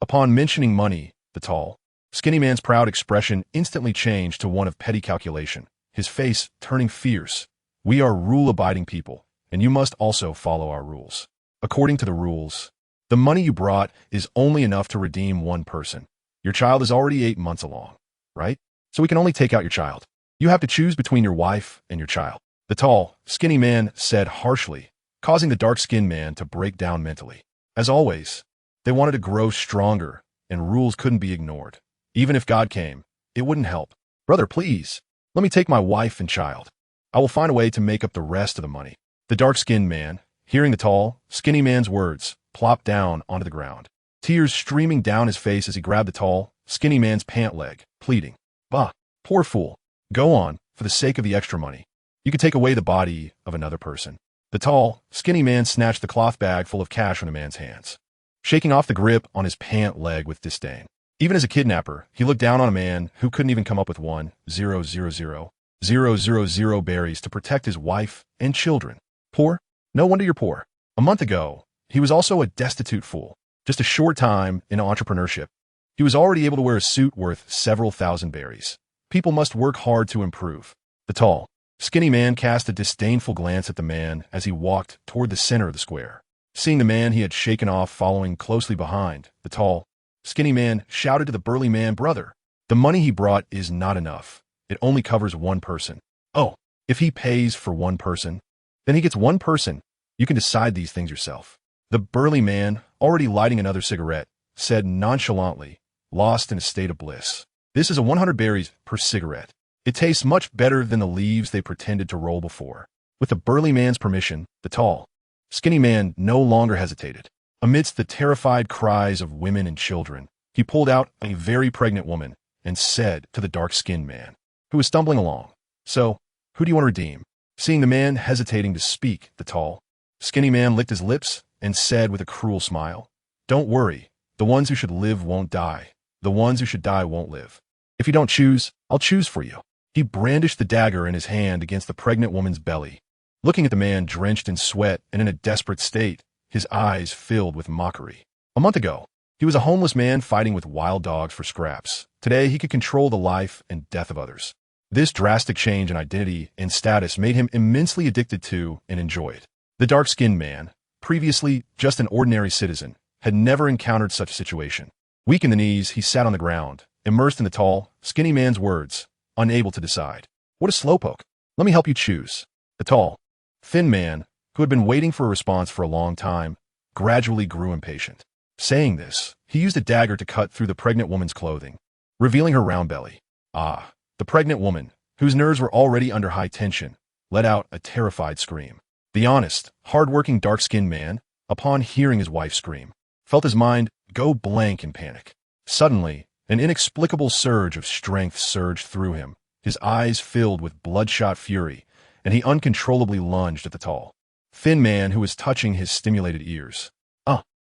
Upon mentioning money, the tall, skinny man's proud expression instantly changed to one of petty calculation, his face turning fierce. We are rule-abiding people, and you must also follow our rules. According to the rules, the money you brought is only enough to redeem one person. Your child is already 8 months along, right? So we can only take out your child. You have to choose between your wife and your child. The tall, skinny man said harshly, causing the dark-skinned man to break down mentally. As always, they wanted to grow stronger, and rules couldn't be ignored. Even if God came, it wouldn't help. Brother, please, let me take my wife and child. I will find a way to make up the rest of the money. The dark-skinned man, hearing the tall, skinny man's words, plopped down onto the ground, tears streaming down his face as he grabbed the tall, skinny man's pant leg, pleading, "Bah, poor fool. Go on, for the sake of the extra money. You could take away the body of another person." The tall, skinny man snatched the cloth bag full of cash from the man's hands, shaking off the grip on his pant leg with disdain. Even as a kidnapper, he looked down on a man who couldn't even come up with 1,000,000 berries to protect his wife and children. Poor? No wonder you're poor. A month ago, he was also a destitute fool. Just a short time in entrepreneurship, he was already able to wear a suit worth several thousand berries. People must work hard to improve. The tall, skinny man cast a disdainful glance at the man as he walked toward the center of the square. Seeing the man he had shaken off following closely behind, the tall, skinny man shouted to the burly man, "Brother, the money he brought is not enough. It only covers one person." "Oh, if he pays for one person, then he gets one person. You can decide these things yourself." The burly man, already lighting another cigarette, said nonchalantly, lost in a state of bliss. "This is a 100 berries per cigarette. It tastes much better than the leaves they pretended to roll before." With the burly man's permission, the tall, skinny man no longer hesitated. Amidst the terrified cries of women and children, he pulled out a very pregnant woman and said to the dark-skinned man, who was stumbling along, "So, who do you want to redeem?" Seeing the man hesitating to speak, the tall, skinny man licked his lips and said with a cruel smile, "Don't worry, the ones who should live won't die. The ones who should die won't live. If you don't choose, I'll choose for you." He brandished the dagger in his hand against the pregnant woman's belly. looking at the man drenched in sweat and in a desperate state, his eyes filled with mockery. A month ago, he was a homeless man fighting with wild dogs for scraps. Today, he could control the life and death of others. This drastic change in identity and status made him immensely addicted to and enjoy it. The dark-skinned man, previously just an ordinary citizen, had never encountered such a situation. Weak in the knees, he sat on the ground, immersed in the tall, skinny man's words, unable to decide. What a slowpoke. Let me help you choose. The tall, thin man, who had been waiting for a response for a long time, gradually grew impatient. Saying this, he used a dagger to cut through the pregnant woman's clothing, revealing her round belly. Ah, the pregnant woman, whose nerves were already under high tension, let out a terrified scream. The honest, hard-working dark-skinned man, upon hearing his wife scream, felt his mind go blank in panic. Suddenly, an inexplicable surge of strength surged through him, his eyes filled with bloodshot fury, and he uncontrollably lunged at the tall, thin man who was touching his stimulated ears.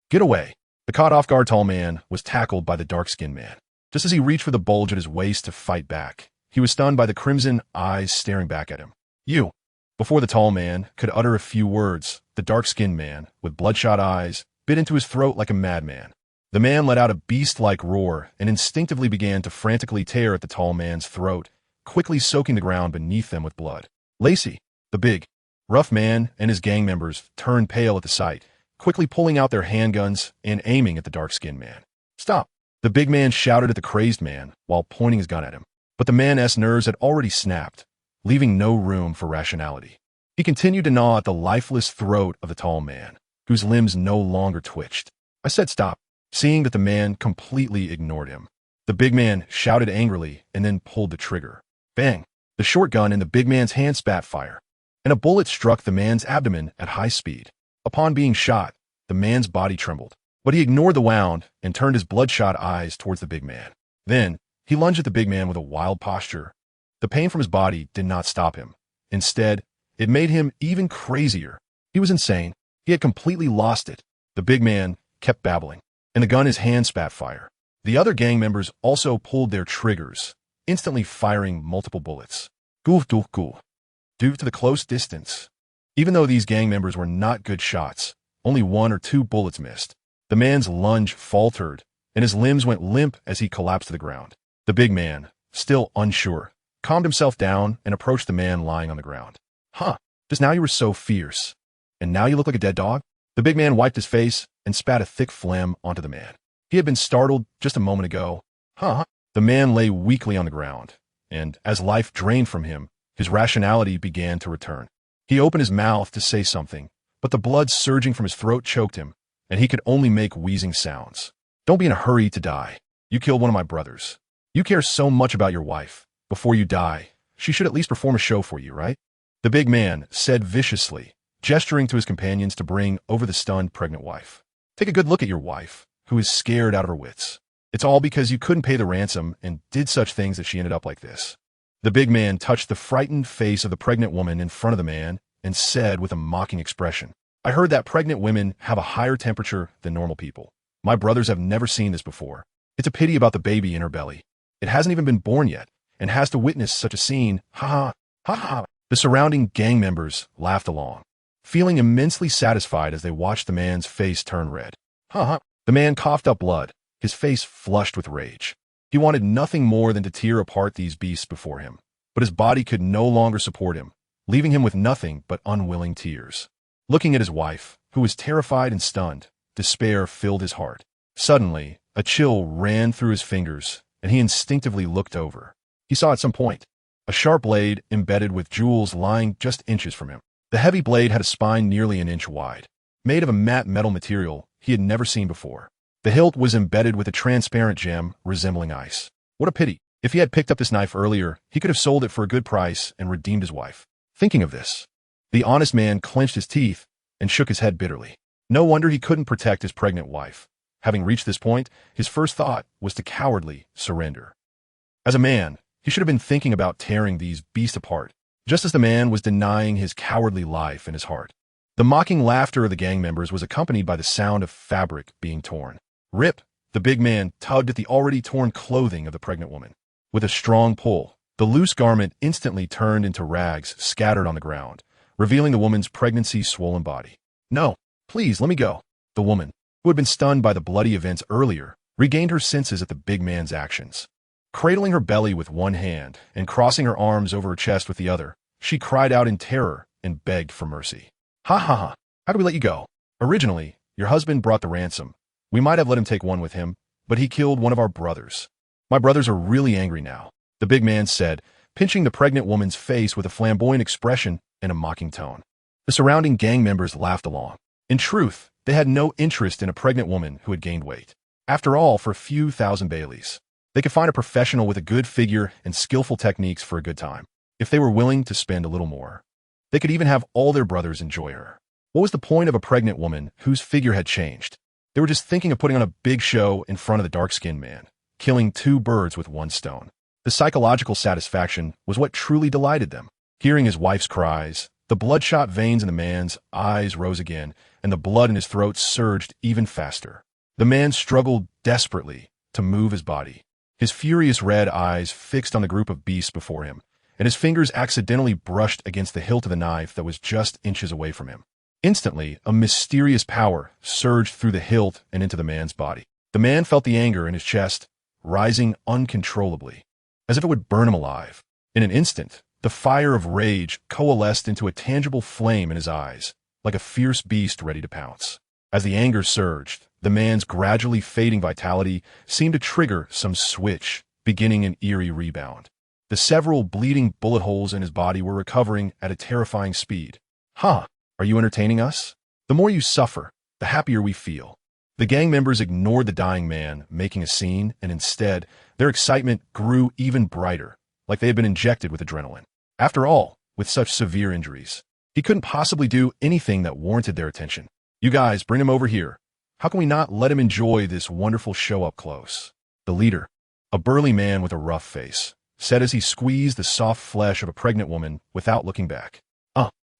Get away! The caught-off-guard tall man was tackled by the dark-skinned man. Just as he reached for the bulge at his waist to fight back, he was stunned by the crimson eyes staring back at him. You! Before the tall man could utter a few words, the dark-skinned man, with bloodshot eyes, bit into his throat like a madman. The man let out a beast-like roar and instinctively began to frantically tear at the tall man's throat, quickly soaking the ground beneath them with blood. Lacey, the big, rough man, and his gang members turned pale at the sight, quickly pulling out their handguns and aiming at the dark-skinned man. Stop! The big man shouted at the crazed man while pointing his gun at him. But the man's nerves had already snapped, leaving no room for rationality. He continued to gnaw at the lifeless throat of the tall man, whose limbs no longer twitched. I said stop, seeing that the man completely ignored him. The big man shouted angrily and then pulled the trigger. Bang! The short gun in the big man's hand spat fire, and a bullet struck the man's abdomen at high speed. Upon being shot, the man's body trembled, but he ignored the wound and turned his bloodshot eyes towards the big man. Then, he lunged at the big man with a wild posture. The pain from his body did not stop him. Instead, it made him even crazier. He was insane. He had completely lost it. The big man kept babbling, and the gun in his hand spat fire. The other gang members also pulled their triggers, instantly firing multiple bullets. Goof, goof, goof. Due to the close distance, even though these gang members were not good shots, only 1 or 2 bullets missed. The man's lunge faltered, and his limbs went limp as he collapsed to the ground. The big man, still unsure, calmed himself down and approached the man lying on the ground. Just now you were so fierce, and now you look like a dead dog? The big man wiped his face and spat a thick phlegm onto the man. He had been startled just a moment ago. The man lay weakly on the ground, and as life drained from him, his rationality began to return. He opened his mouth to say something, but the blood surging from his throat choked him, and he could only make wheezing sounds. Don't be in a hurry to die. You killed one of my brothers. You care so much about your wife. Before you die, she should at least perform a show for you, right? The big man said viciously, gesturing to his companions to bring over the stunned pregnant wife. Take a good look at your wife, who is scared out of her wits. It's all because you couldn't pay the ransom and did such things that she ended up like this. The big man touched the frightened face of the pregnant woman in front of the man and said with a mocking expression, I heard that pregnant women have a higher temperature than normal people. My brothers have never seen this before. It's a pity about the baby in her belly. It hasn't even been born yet and has to witness such a scene. Ha ha, ha ha. The surrounding gang members laughed along, feeling immensely satisfied as they watched the man's face turn red. Ha ha. The man coughed up blood, his face flushed with rage. He wanted nothing more than to tear apart these beasts before him, but his body could no longer support him, leaving him with nothing but unwilling tears. Looking at his wife, who was terrified and stunned, despair filled his heart. Suddenly, a chill ran through his fingers, and he instinctively looked over. He saw at some point a sharp blade embedded with jewels lying just inches from him. The heavy blade had a spine nearly an inch wide, made of a matte metal material he had never seen before. The hilt was embedded with a transparent gem resembling ice. What a pity. If he had picked up this knife earlier, he could have sold it for a good price and redeemed his wife. Thinking of this, the honest man clenched his teeth and shook his head bitterly. No wonder he couldn't protect his pregnant wife. Having reached this point, his first thought was to cowardly surrender. As a man, he should have been thinking about tearing these beasts apart, just as the man was denying his cowardly life in his heart. The mocking laughter of the gang members was accompanied by the sound of fabric being torn. Rip! The big man tugged at the already torn clothing of the pregnant woman. With a strong pull, the loose garment instantly turned into rags scattered on the ground, revealing the woman's pregnancy-swollen body. "No, please, let me go." The woman, who had been stunned by the bloody events earlier, regained her senses at the big man's actions. Cradling her belly with one hand and crossing her arms over her chest with the other, she cried out in terror and begged for mercy. "Ha ha ha, how do we let you go? Originally, your husband brought the ransom. We might have let him take one with him, but he killed one of our brothers. My brothers are really angry now," the big man said, pinching the pregnant woman's face with a flamboyant expression and a mocking tone. The surrounding gang members laughed along. In truth, they had no interest in a pregnant woman who had gained weight. After all, for a few thousand Baileys, they could find a professional with a good figure and skillful techniques for a good time. If they were willing to spend a little more, they could even have all their brothers enjoy her. What was the point of a pregnant woman whose figure had changed? They were just thinking of putting on a big show in front of the dark-skinned man, killing two birds with one stone. The psychological satisfaction was what truly delighted them. Hearing his wife's cries, the bloodshot veins in the man's eyes rose again, and the blood in his throat surged even faster. The man struggled desperately to move his body, his furious red eyes fixed on the group of beasts before him, and his fingers accidentally brushed against the hilt of the knife that was just inches away from him. Instantly, a mysterious power surged through the hilt and into the man's body. The man felt the anger in his chest, rising uncontrollably, as if it would burn him alive. In an instant, the fire of rage coalesced into a tangible flame in his eyes, like a fierce beast ready to pounce. As the anger surged, the man's gradually fading vitality seemed to trigger some switch, beginning an eerie rebound. The several bleeding bullet holes in his body were recovering at a terrifying speed. "Huh, are you entertaining us? The more you suffer, the happier we feel." The gang members ignored the dying man making a scene, and instead, their excitement grew even brighter, like they had been injected with adrenaline. After all, with such severe injuries, he couldn't possibly do anything that warranted their attention. "You guys, bring him over here. How can we not let him enjoy this wonderful show up close?" The leader, a burly man with a rough face, said as he squeezed the soft flesh of a pregnant woman without looking back.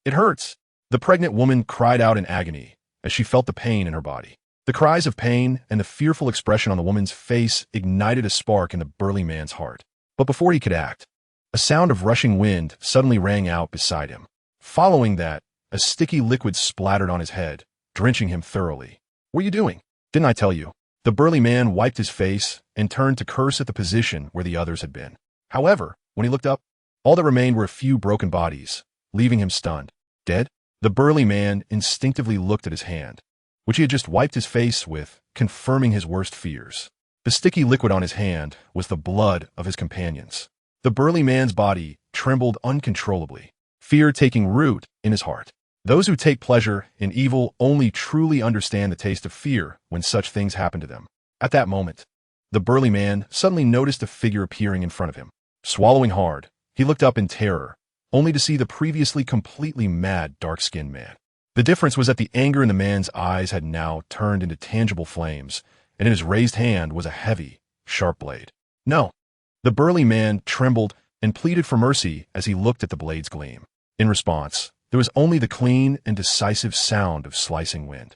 It hurts." The pregnant woman cried out in agony as she felt the pain in her body. The cries of pain and the fearful expression on the woman's face ignited a spark in the burly man's heart. But before he could act, a sound of rushing wind suddenly rang out beside him. Following that, a sticky liquid splattered on his head, drenching him thoroughly. "What are you doing? Didn't I tell you?" The burly man wiped his face and turned to curse at the position where the others had been. However, when he looked up, all that remained were a few broken bodies, leaving him stunned. Dead? The burly man instinctively looked at his hand, which he had just wiped his face with, confirming his worst fears. The sticky liquid on his hand was the blood of his companions. The burly man's body trembled uncontrollably, fear taking root in his heart. Those who take pleasure in evil only truly understand the taste of fear when such things happen to them. At that moment, the burly man suddenly noticed a figure appearing in front of him. Swallowing hard, he looked up in terror, only to see the previously completely mad dark-skinned man. The difference was that the anger in the man's eyes had now turned into tangible flames, and in his raised hand was a heavy, sharp blade. "No." The burly man trembled and pleaded for mercy as he looked at the blade's gleam. In response, there was only the clean and decisive sound of slicing wind.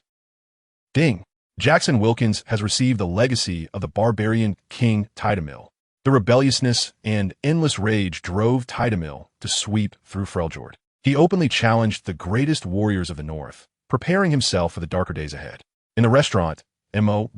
Ding! Jackson Wilkins has received the legacy of the barbarian King Tydamil. The rebelliousness and endless rage drove Tydamil to sweep through Freljord. He openly challenged the greatest warriors of the North, preparing himself for the darker days ahead. In the restaurant, Mo,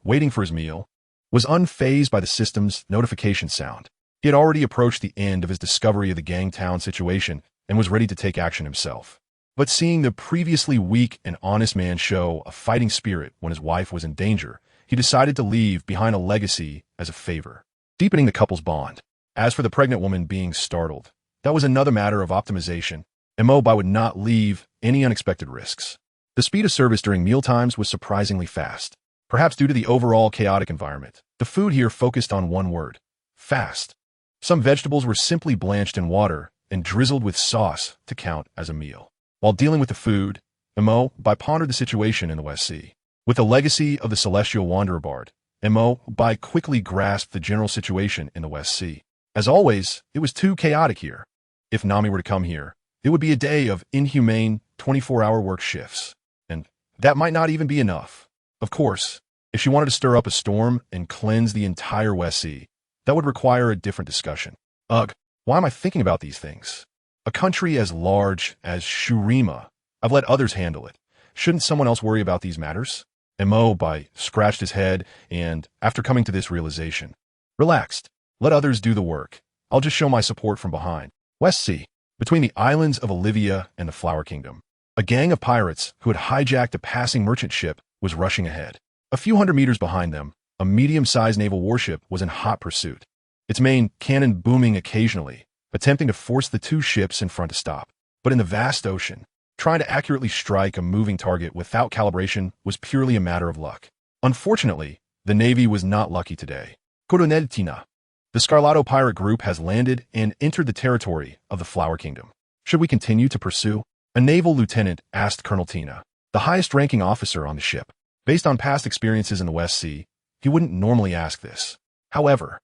waiting for his meal, was unfazed by the system's notification sound. He had already approached the end of his discovery of the Gangtown situation and was ready to take action himself. But seeing the previously weak and honest man show a fighting spirit when his wife was in danger, he decided to leave behind a legacy as a favor, deepening the couple's bond. As for the pregnant woman being startled, that was another matter of optimization. Mo would not leave any unexpected risks. The speed of service during mealtimes was surprisingly fast. Perhaps due to the overall chaotic environment, the food here focused on one word: fast. Some vegetables were simply blanched in water and drizzled with sauce to count as a meal. While dealing with the food, Mo pondered the situation in the West Sea. With the legacy of the Celestial Wanderer Bard, Mo quickly grasped the general situation in the West Sea. As always, it was too chaotic here. If Nami were to come here, it would be a day of inhumane 24-hour work shifts, and that might not even be enough. Of course, if she wanted to stir up a storm and cleanse the entire West Sea, that would require a different discussion. Ugh, why am I thinking about these things? A country as large as Shurima. I've let others handle it. Shouldn't someone else worry about these matters? Emo scratched his head and, after coming to this realization, relaxed. Let others do the work. I'll just show my support from behind. West Sea. Between the islands of Olivia and the Flower Kingdom, a gang of pirates who had hijacked a passing merchant ship was rushing ahead. A few hundred meters behind them, a medium-sized naval warship was in hot pursuit, its main cannon booming occasionally, attempting to force the two ships in front to stop. But in the vast ocean, trying to accurately strike a moving target without calibration was purely a matter of luck. Unfortunately, the Navy was not lucky today. Crocodile. The Scarlato pirate group has landed and entered the territory of the Flower Kingdom. Should we continue to pursue? A naval lieutenant asked Colonel Tina, the highest-ranking officer on the ship. Based on past experiences in the West Sea, he wouldn't normally ask this. However,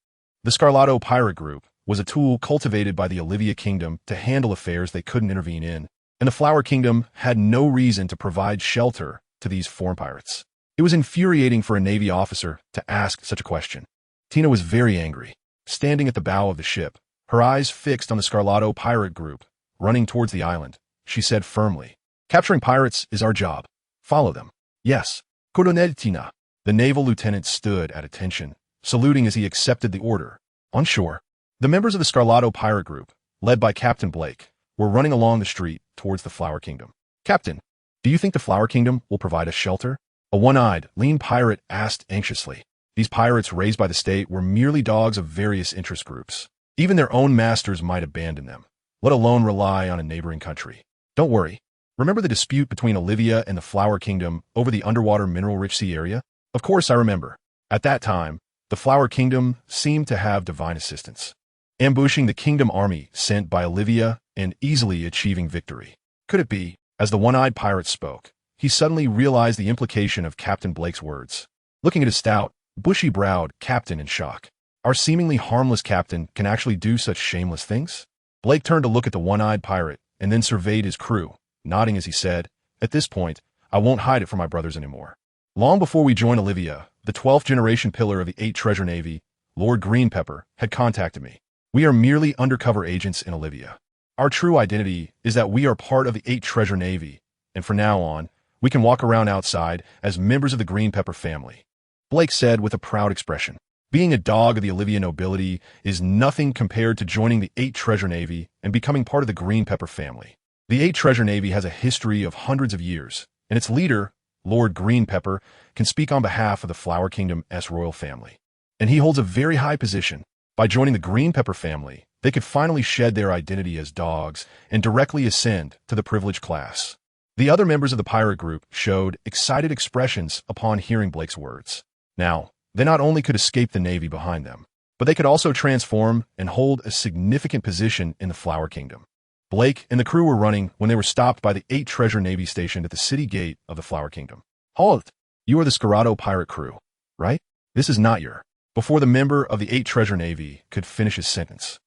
the Scarlato pirate group was a tool cultivated by the Olivia Kingdom to handle affairs they couldn't intervene in, and the Flower Kingdom had no reason to provide shelter to these foreign pirates. It was infuriating for a Navy officer to ask such a question. Tina was very angry. Standing at the bow of the ship, her eyes fixed on the Scarlato pirate group, running towards the island, she said firmly, "Capturing pirates is our job. Follow them." "Yes." Colonel Tina. The naval lieutenant stood at attention, saluting as he accepted the order. On shore, the members of the Scarlato pirate group, led by Captain Blake, were running along the street towards the Flower Kingdom. "Captain, do you think the Flower Kingdom will provide us shelter?" A one-eyed, lean pirate asked anxiously. These pirates raised by the state were merely dogs of various interest groups. Even their own masters might abandon them, let alone rely on a neighboring country. Don't worry. Remember the dispute between Olivia and the Flower Kingdom over the underwater mineral-rich sea area? Of course I remember. At that time, the Flower Kingdom seemed to have divine assistance, ambushing the kingdom army sent by Olivia and easily achieving victory. Could it be? As the one-eyed pirate spoke, he suddenly realized the implication of Captain Blake's words. Looking at his stout, bushy-browed captain in shock. Our seemingly harmless captain can actually do such shameless things? Blake turned to look at the one-eyed pirate and then surveyed his crew, nodding as he said, "At this point, I won't hide it from my brothers anymore." Long before we joined Olivia, the 12th-generation pillar of the 8th Treasure Navy, Lord Greenpepper, had contacted me. We are merely undercover agents in Olivia. Our true identity is that we are part of the 8th Treasure Navy, and from now on, we can walk around outside as members of the Greenpepper family. Blake said with a proud expression. Being a dog of the Olivia nobility is nothing compared to joining the 8th Treasure Navy and becoming part of the Greenpepper family. The 8th Treasure Navy has a history of hundreds of years, and its leader, Lord Greenpepper, can speak on behalf of the Flower Kingdom's royal family. And he holds a very high position. By joining the Greenpepper family, they could finally shed their identity as dogs and directly ascend to the privileged class. The other members of the pirate group showed excited expressions upon hearing Blake's words. Now, they not only could escape the Navy behind them, but they could also transform and hold a significant position in the Flower Kingdom. Blake and the crew were running when they were stopped by the 8th Treasure Navy stationed at the city gate of the Flower Kingdom. "Halt! You are the Scarlato pirate crew, right? This is not your..." Before the member of the 8th Treasure Navy could finish his sentence,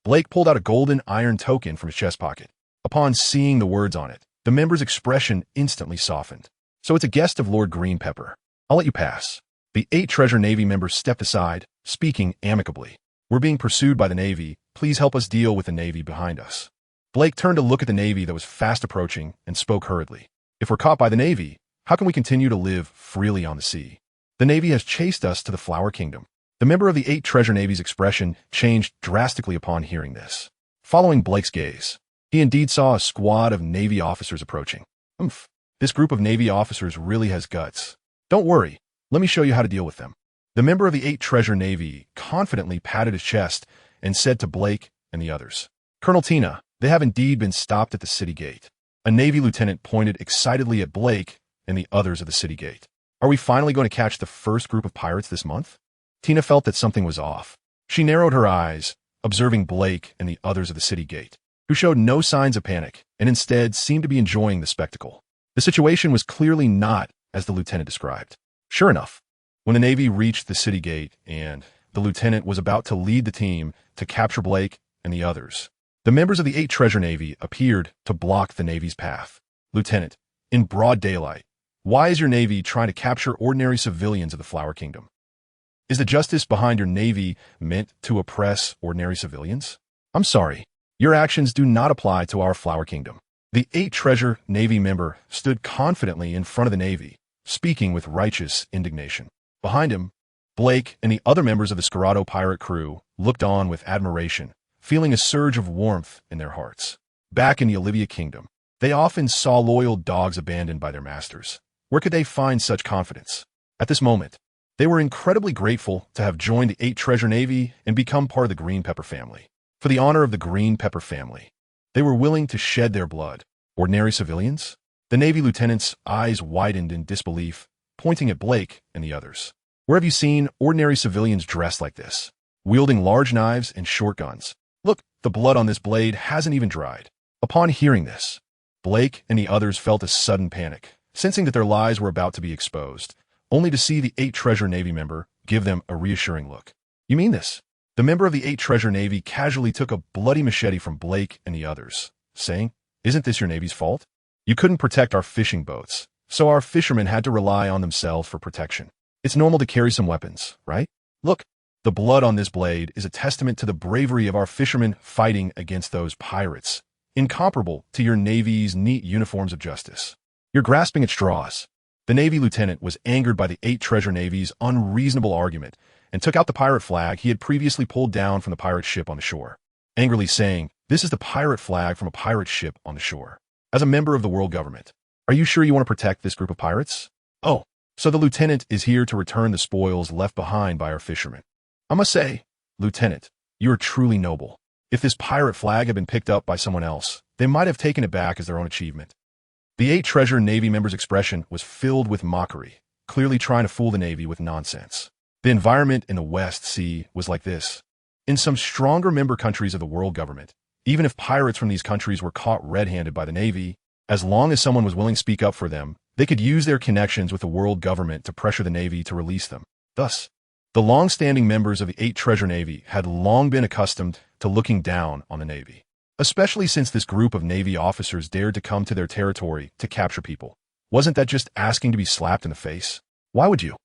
Blake pulled out a golden iron token from his chest pocket. Upon seeing the words on it, the member's expression instantly softened. "So it's a guest of Lord Greenpepper. I'll let you pass." The 8th Treasure Navy members stepped aside, speaking amicably. "We're being pursued by the Navy. Please help us deal with the Navy behind us." Blake turned to look at the Navy that was fast approaching and spoke hurriedly. "If we're caught by the Navy, how can we continue to live freely on the sea? The Navy has chased us to the Flower Kingdom." The member of the 8th Treasure Navy's expression changed drastically upon hearing this. Following Blake's gaze, he indeed saw a squad of Navy officers approaching. This group of Navy officers really has guts. Don't worry. Let me show you how to deal with them." The member of the 8th Treasure Navy confidently patted his chest and said to Blake and the others, "Colonel Tina, they have indeed been stopped at the city gate." A Navy lieutenant pointed excitedly at Blake and the others of the city gate. "Are we finally going to catch the first group of pirates this month?" Tina felt that something was off. She narrowed her eyes, observing Blake and the others of the city gate, who showed no signs of panic and instead seemed to be enjoying the spectacle. The situation was clearly not as the lieutenant described. Sure enough, when the Navy reached the city gate and the lieutenant was about to lead the team to capture Blake and the others, the members of the 8th Treasure Navy appeared to block the Navy's path. "Lieutenant, in broad daylight, why is your Navy trying to capture ordinary civilians of the Flower Kingdom? Is the justice behind your Navy meant to oppress ordinary civilians?" "I'm sorry. Your actions do not apply to our Flower Kingdom. The 8 Treasure Navy member stood confidently in front of the Navy, speaking with righteous indignation. Behind him, Blake and the other members of the Crocodile pirate crew looked on with admiration, feeling a surge of warmth in their hearts. Back in the Olivia Kingdom, they often saw loyal dogs abandoned by their masters. Where could they find such confidence? At this moment, they were incredibly grateful to have joined the 8 Treasure Navy and become part of the Green Pepper family. For the honor of the Green Pepper family, they were willing to shed their blood. Ordinary civilians? The Navy lieutenant's eyes widened in disbelief, pointing at Blake and the others. Where have you seen ordinary civilians dressed like this, wielding large knives and short guns? Look, the blood on this blade hasn't even dried. Upon hearing this, Blake and the others felt a sudden panic, sensing that their lies were about to be exposed, only to see the 8 Treasure Navy member give them a reassuring look. You mean this? The member of the 8 Treasure Navy casually took a bloody machete from Blake and the others, saying, "Isn't this your Navy's fault? You couldn't protect our fishing boats, so our fishermen had to rely on themselves for protection. It's normal to carry some weapons, right? Look, the blood on this blade is a testament to the bravery of our fishermen fighting against those pirates, incomparable to your Navy's neat uniforms of justice. You're grasping at straws." The Navy lieutenant was angered by the 8 Treasure Navy's unreasonable argument and took out the pirate flag he had previously pulled down from the pirate ship on the shore, angrily saying, "This is the pirate flag from a pirate ship on the shore. As a member of the world government, are you sure you want to protect this group of pirates? Oh, so the lieutenant is here to return the spoils left behind by our fishermen. I must say, Lieutenant, you are truly noble. If this pirate flag had been picked up by someone else, they might have taken it back as their own achievement." The 8 Treasure Navy member's expression was filled with mockery, clearly trying to fool the Navy with nonsense. The environment in the West Sea was like this. In some stronger member countries of the world government, even if pirates from these countries were caught red-handed by the Navy, as long as someone was willing to speak up for them, they could use their connections with the world government to pressure the Navy to release them. Thus, the long-standing members of the 8 Treasure Navy had long been accustomed to looking down on the Navy, especially since this group of Navy officers dared to come to their territory to capture people. Wasn't that just asking to be slapped in the face? Why would you?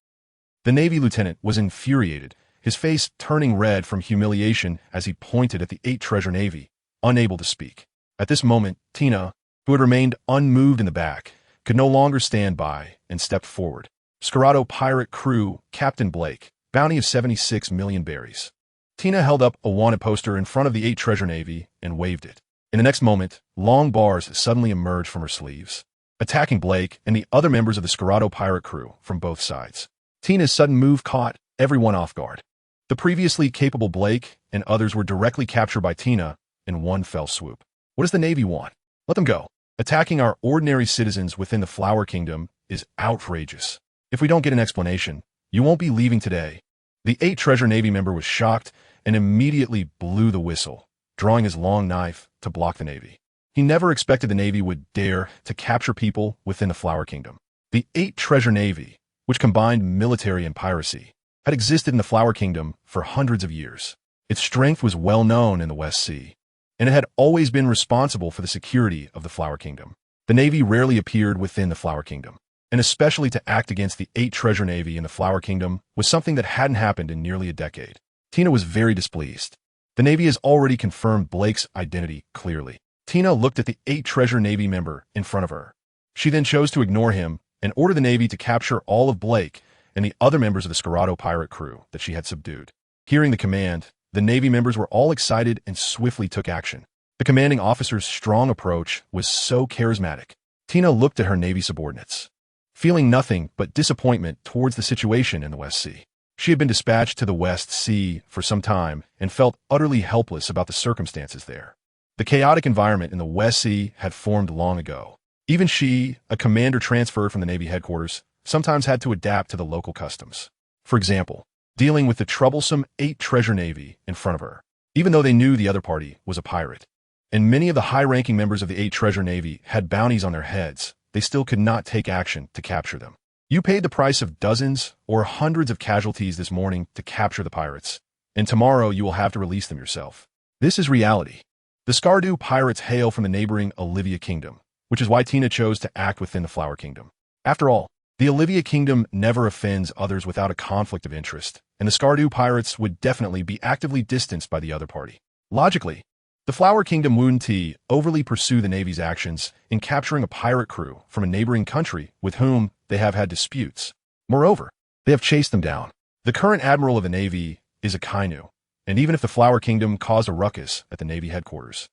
The Navy lieutenant was infuriated, his face turning red from humiliation as he pointed at the 8 Treasure Navy, unable to speak. At this moment, Tina, who had remained unmoved in the back, could no longer stand by and stepped forward. Crocodile pirate crew, Captain Blake, bounty of 76 million berries. Tina held up a wanted poster in front of the 8 Treasure Navy and waved it. In the next moment, long bars suddenly emerged from her sleeves, attacking Blake and the other members of the Crocodile pirate crew from both sides. Tina's sudden move caught everyone off guard. The previously capable Blake and others were directly captured by Tina in one fell swoop. What does the Navy want? Let them go. Attacking our ordinary citizens within the Flower Kingdom is outrageous. If we don't get an explanation, you won't be leaving today. The 8 Treasure Navy member was shocked and immediately blew the whistle, drawing his long knife to block the Navy. He never expected the Navy would dare to capture people within the Flower Kingdom. The 8 Treasure Navy, which combined military and piracy, had existed in the Flower Kingdom for hundreds of years. Its strength was well known in the West Sea, and it had always been responsible for the security of the Flower Kingdom. The Navy rarely appeared within the Flower Kingdom, and especially to act against the 8 Treasure Navy in the Flower Kingdom was something that hadn't happened in nearly a decade. Tina was very displeased. The Navy has already confirmed Blake's identity clearly. Tina looked at the 8 Treasure Navy member in front of her. She then chose to ignore him and order the Navy to capture all of Blake and the other members of the Crocodile pirate crew that she had subdued. Hearing the command, the Navy members were all excited and swiftly took action. The commanding officer's strong approach was so charismatic. Tina looked at her Navy subordinates, feeling nothing but disappointment towards the situation in the West Sea. She had been dispatched to the West Sea for some time and felt utterly helpless about the circumstances there. The chaotic environment in the West Sea had formed long ago. Even she, a commander transferred from the Navy headquarters, sometimes had to adapt to the local customs. For example, dealing with the troublesome 8 Treasure Navy in front of her, even though they knew the other party was a pirate. And many of the high-ranking members of the 8 Treasure Navy had bounties on their heads, they still could not take action to capture them. You paid the price of dozens or hundreds of casualties this morning to capture the pirates, and tomorrow you will have to release them yourself. This is reality. The Skardu pirates hail from the neighboring Olivia Kingdom, which is why Tina chose to act within the Flower Kingdom. After all, the Olivia Kingdom never offends others without a conflict of interest, and the Skardu pirates would definitely be actively distanced by the other party. Logically, The Flower Kingdom wouldn't overly pursue the Navy's actions in capturing a pirate crew from a neighboring country with whom they have had disputes. Moreover, they have chased them down. The current Admiral of the Navy is Akainu, and even if the Flower Kingdom caused a ruckus at the Navy headquarters,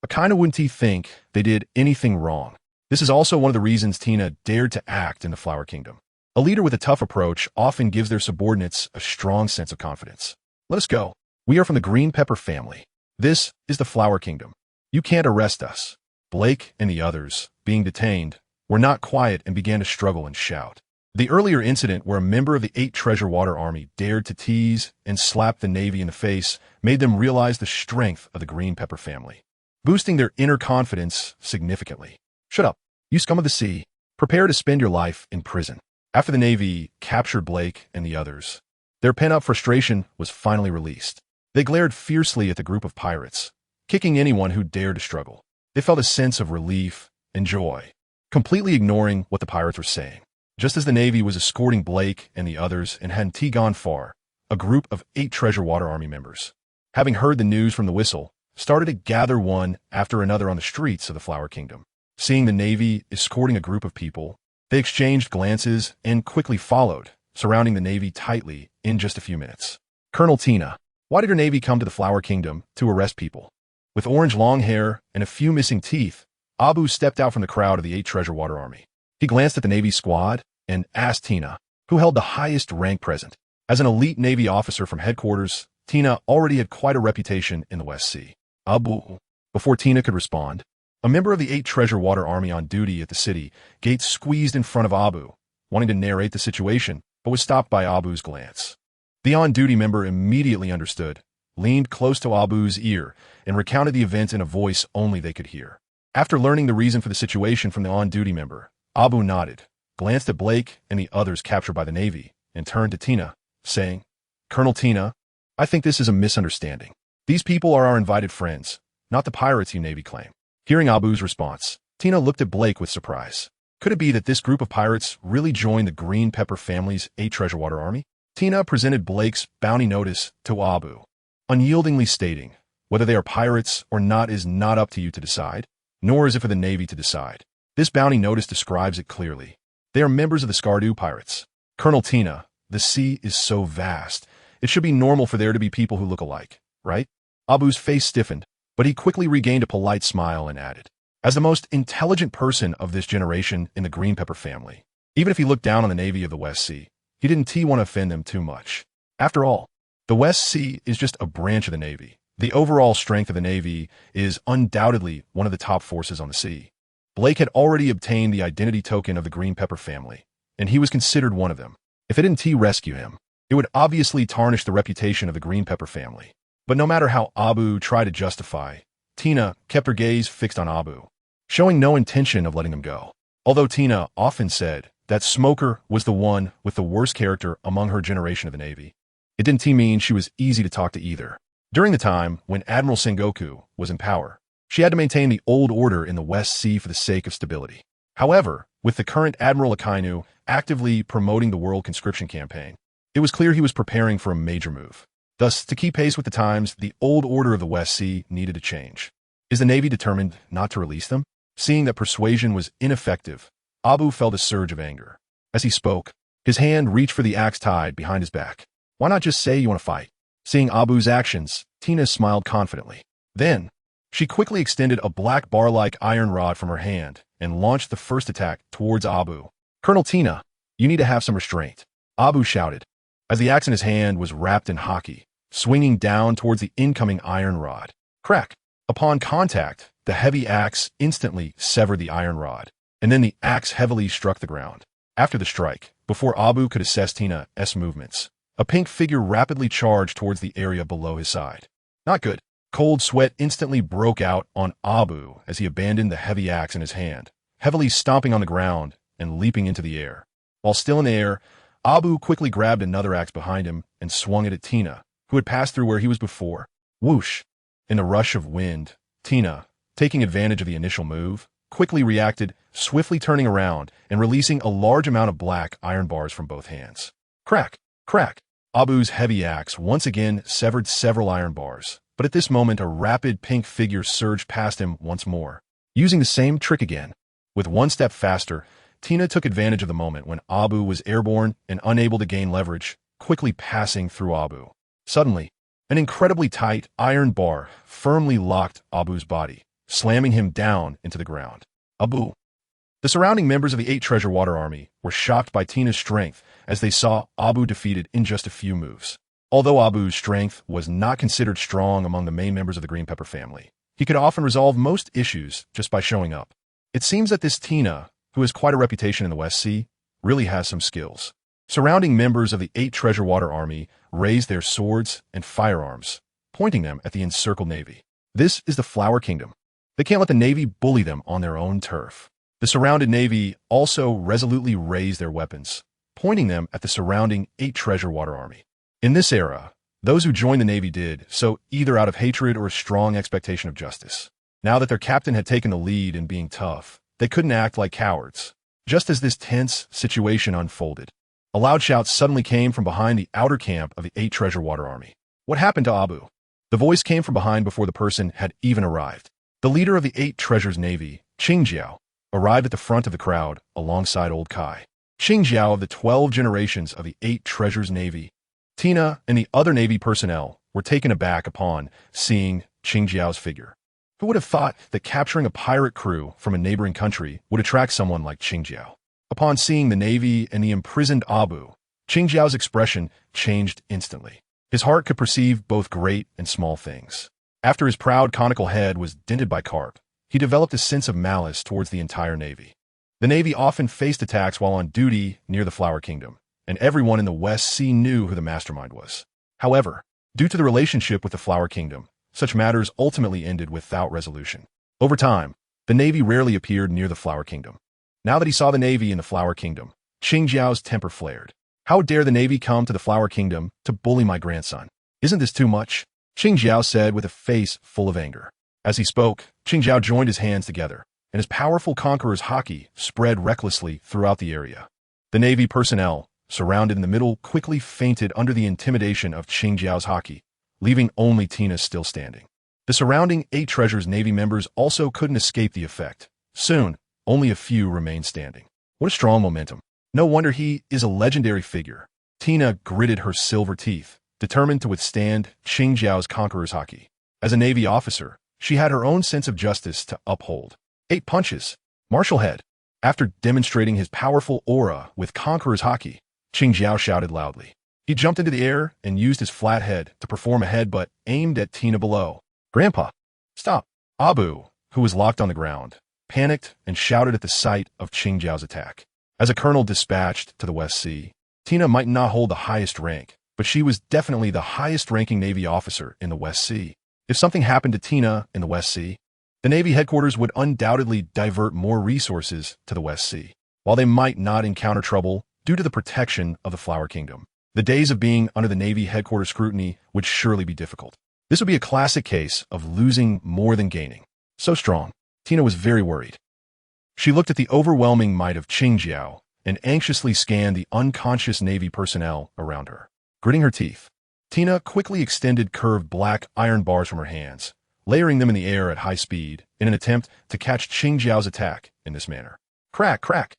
Akainu wouldn't think they did anything wrong. This is also one of the reasons Tina dared to act in the Flower Kingdom. A leader with a tough approach often gives their subordinates a strong sense of confidence. Let us go. We are from the Green Pepper family. This is the Flower Kingdom. You can't arrest us. Blake and the others, being detained, were not quiet and began to struggle and shout. The earlier incident where a member of the 8 Treasure Water Army dared to tease and slap the Navy in the face made them realize the strength of the Green Pepper family, boosting their inner confidence significantly. Shut up, you scum of the sea. Prepare to spend your life in prison. After the Navy captured Blake and the others, their pent-up frustration was finally released. They glared fiercely at the group of pirates, kicking anyone who dared to struggle. They felt a sense of relief and joy, completely ignoring what the pirates were saying. Just as the Navy was escorting Blake and the others and hadn't gone far, a group of 8 Treasure Water Army members, having heard the news from the whistle, started to gather one after another on the streets of the Flower Kingdom. Seeing the Navy escorting a group of people, they exchanged glances and quickly followed, surrounding the Navy tightly in just a few minutes. Colonel Tina, why did your Navy come to the Flower Kingdom to arrest people? With orange long hair and a few missing teeth, Abu stepped out from the crowd of the 8 Treasure Water Army. He glanced at the Navy squad and asked Tina, who held the highest rank present. As an elite Navy officer from headquarters, Tina already had quite a reputation in the West Sea. Abu. Before Tina could respond, a member of the 8 Treasure Water Army on duty at the city gate squeezed in front of Abu, wanting to narrate the situation, but was stopped by Abu's glance. The on-duty member immediately understood, leaned close to Abu's ear, and recounted the events in a voice only they could hear. After learning the reason for the situation from the on-duty member, Abu nodded, glanced at Blake and the others captured by the Navy, and turned to Tina, saying, Colonel Tina, I think this is a misunderstanding. These people are our invited friends, not the pirates you Navy claim. Hearing Abu's response, Tina looked at Blake with surprise. Could it be that this group of pirates really joined the Green Pepper family's 8 Treasure Water Army? Tina presented Blake's bounty notice to Abu, unyieldingly stating, whether they are pirates or not is not up to you to decide, nor is it for the Navy to decide. This bounty notice describes it clearly. They are members of the Skardu pirates. Colonel Tina, the sea is so vast, it should be normal for there to be people who look alike, right? Abu's face stiffened, but he quickly regained a polite smile and added, as the most intelligent person of this generation in the Green Pepper family, even if he looked down on the Navy of the West Sea, he didn't want to offend them too much. After all, the West Sea is just a branch of the Navy. The overall strength of the Navy is undoubtedly one of the top forces on the sea. Blake had already obtained the identity token of the Green Pepper family, and he was considered one of them. If it didn't rescue him, it would obviously tarnish the reputation of the Green Pepper family. But no matter how Abu tried to justify, Tina kept her gaze fixed on Abu, showing no intention of letting him go. Although Tina often said that Smoker was the one with the worst character among her generation of the Navy, it didn't mean she was easy to talk to either. During the time when Admiral Sengoku was in power, she had to maintain the old order in the West Sea for the sake of stability. However, with the current Admiral Akainu actively promoting the World Conscription campaign, it was clear he was preparing for a major move. Thus, to keep pace with the times, the old order of the West Sea needed to change. Is the Navy determined not to release them? Seeing that persuasion was ineffective, Abu felt a surge of anger. As he spoke, his hand reached for the axe tied behind his back. Why not just say you want to fight? Seeing Abu's actions, Tina smiled confidently. Then, she quickly extended a black bar-like iron rod from her hand and launched the first attack towards Abu. Colonel Tina, you need to have some restraint, Abu shouted, as the axe in his hand was wrapped in hockey, swinging down towards the incoming iron rod. Crack! Upon contact, the heavy axe instantly severed the iron rod, and then the axe heavily struck the ground. After the strike, before Abu could assess Tina's movements, a pink figure rapidly charged towards the area below his side. Not good. Cold sweat instantly broke out on Abu as he abandoned the heavy axe in his hand, heavily stomping on the ground and leaping into the air. While still in the air, Abu quickly grabbed another axe behind him and swung it at Tina, who had passed through where he was before. Whoosh! In a rush of wind, Tina, taking advantage of the initial move, quickly reacted, swiftly turning around and releasing a large amount of black iron bars from both hands. Crack! Crack! Abu's heavy axe once again severed several iron bars, But at this moment, a rapid pink figure surged past him once more, using the same trick again. With one step faster, Tina took advantage of the moment when Abu was airborne and unable to gain leverage, quickly passing through Abu. Suddenly, an incredibly tight iron bar firmly locked Abu's body, slamming him down into the ground. Abu. The surrounding members of the 8 Treasure Water Army were shocked by Tina's strength as they saw Abu defeated in just a few moves. Although Abu's strength was not considered strong among the main members of the Green Pepper family, he could often resolve most issues just by showing up. It seems that this Tina, who has quite a reputation in the West Sea, really has some skills. Surrounding members of the 8 Treasure Water Army raised their swords and firearms, pointing them at the encircled navy. This is the Flower Kingdom. They can't let the navy bully them on their own turf. The surrounded navy also resolutely raised their weapons, pointing them at the surrounding 8 Treasure Water Army. In this era, those who joined the navy did so either out of hatred or a strong expectation of justice. Now that their captain had taken the lead in being tough, they couldn't act like cowards. Just as this tense situation unfolded, a loud shout suddenly came from behind the outer camp of the 8 Treasure Water Army. What happened to Abu? The voice came from behind before the person had even arrived. The leader of the 8 Treasures Navy, Qingjiao, arrived at the front of the crowd alongside old Kai. Qingjiao of the 12 generations of the 8 Treasures Navy. Tina and the other Navy personnel were taken aback upon seeing Qingjiao's figure. Who would have thought that capturing a pirate crew from a neighboring country would attract someone like Qingjiao? Upon seeing the Navy and the imprisoned Abu, Qingjiao's expression changed instantly. His heart could perceive both great and small things. After his proud conical head was dented by carp, he developed a sense of malice towards the entire Navy. The Navy often faced attacks while on duty near the Flower Kingdom, and everyone in the West Sea knew who the mastermind was. However, due to the relationship with the Flower Kingdom, such matters ultimately ended without resolution. Over time, the Navy rarely appeared near the Flower Kingdom. Now that he saw the Navy in the Flower Kingdom, Qingjiao's temper flared. How dare the Navy come to the Flower Kingdom to bully my grandson? Isn't this too much? Qingjiao said with a face full of anger. As he spoke, Qingjiao joined his hands together, and his powerful conqueror's haki spread recklessly throughout the area. The Navy personnel, surrounded in the middle, quickly fainted under the intimidation of Qingjiao's haki, leaving only Tina still standing. The surrounding 8 Treasures Navy members also couldn't escape the effect. Soon, only a few remained standing. What a strong momentum. No wonder he is a legendary figure. Tina gritted her silver teeth, determined to withstand Qingjiao's conqueror's haki. As a Navy officer, she had her own sense of justice to uphold. 8 punches. Martial head. After demonstrating his powerful aura with conqueror's haki, Qingjiao shouted loudly. He jumped into the air and used his flat head to perform a headbutt aimed at Tina below. Grandpa, stop. Abu, who was locked on the ground, panicked and shouted at the sight of Qingjiao's attack. As a colonel dispatched to the West Sea, Tina might not hold the highest rank, but she was definitely the highest-ranking Navy officer in the West Sea. If something happened to Tina in the West Sea, the Navy headquarters would undoubtedly divert more resources to the West Sea, while they might not encounter trouble due to the protection of the Flower Kingdom. The days of being under the Navy headquarters scrutiny would surely be difficult. This would be a classic case of losing more than gaining. So strong, Tina was very worried. She looked at the overwhelming might of Qingjiao and anxiously scanned the unconscious Navy personnel around her. Gritting her teeth, Tina quickly extended curved black iron bars from her hands, layering them in the air at high speed in an attempt to catch Qingjiao's attack in this manner. Crack, crack.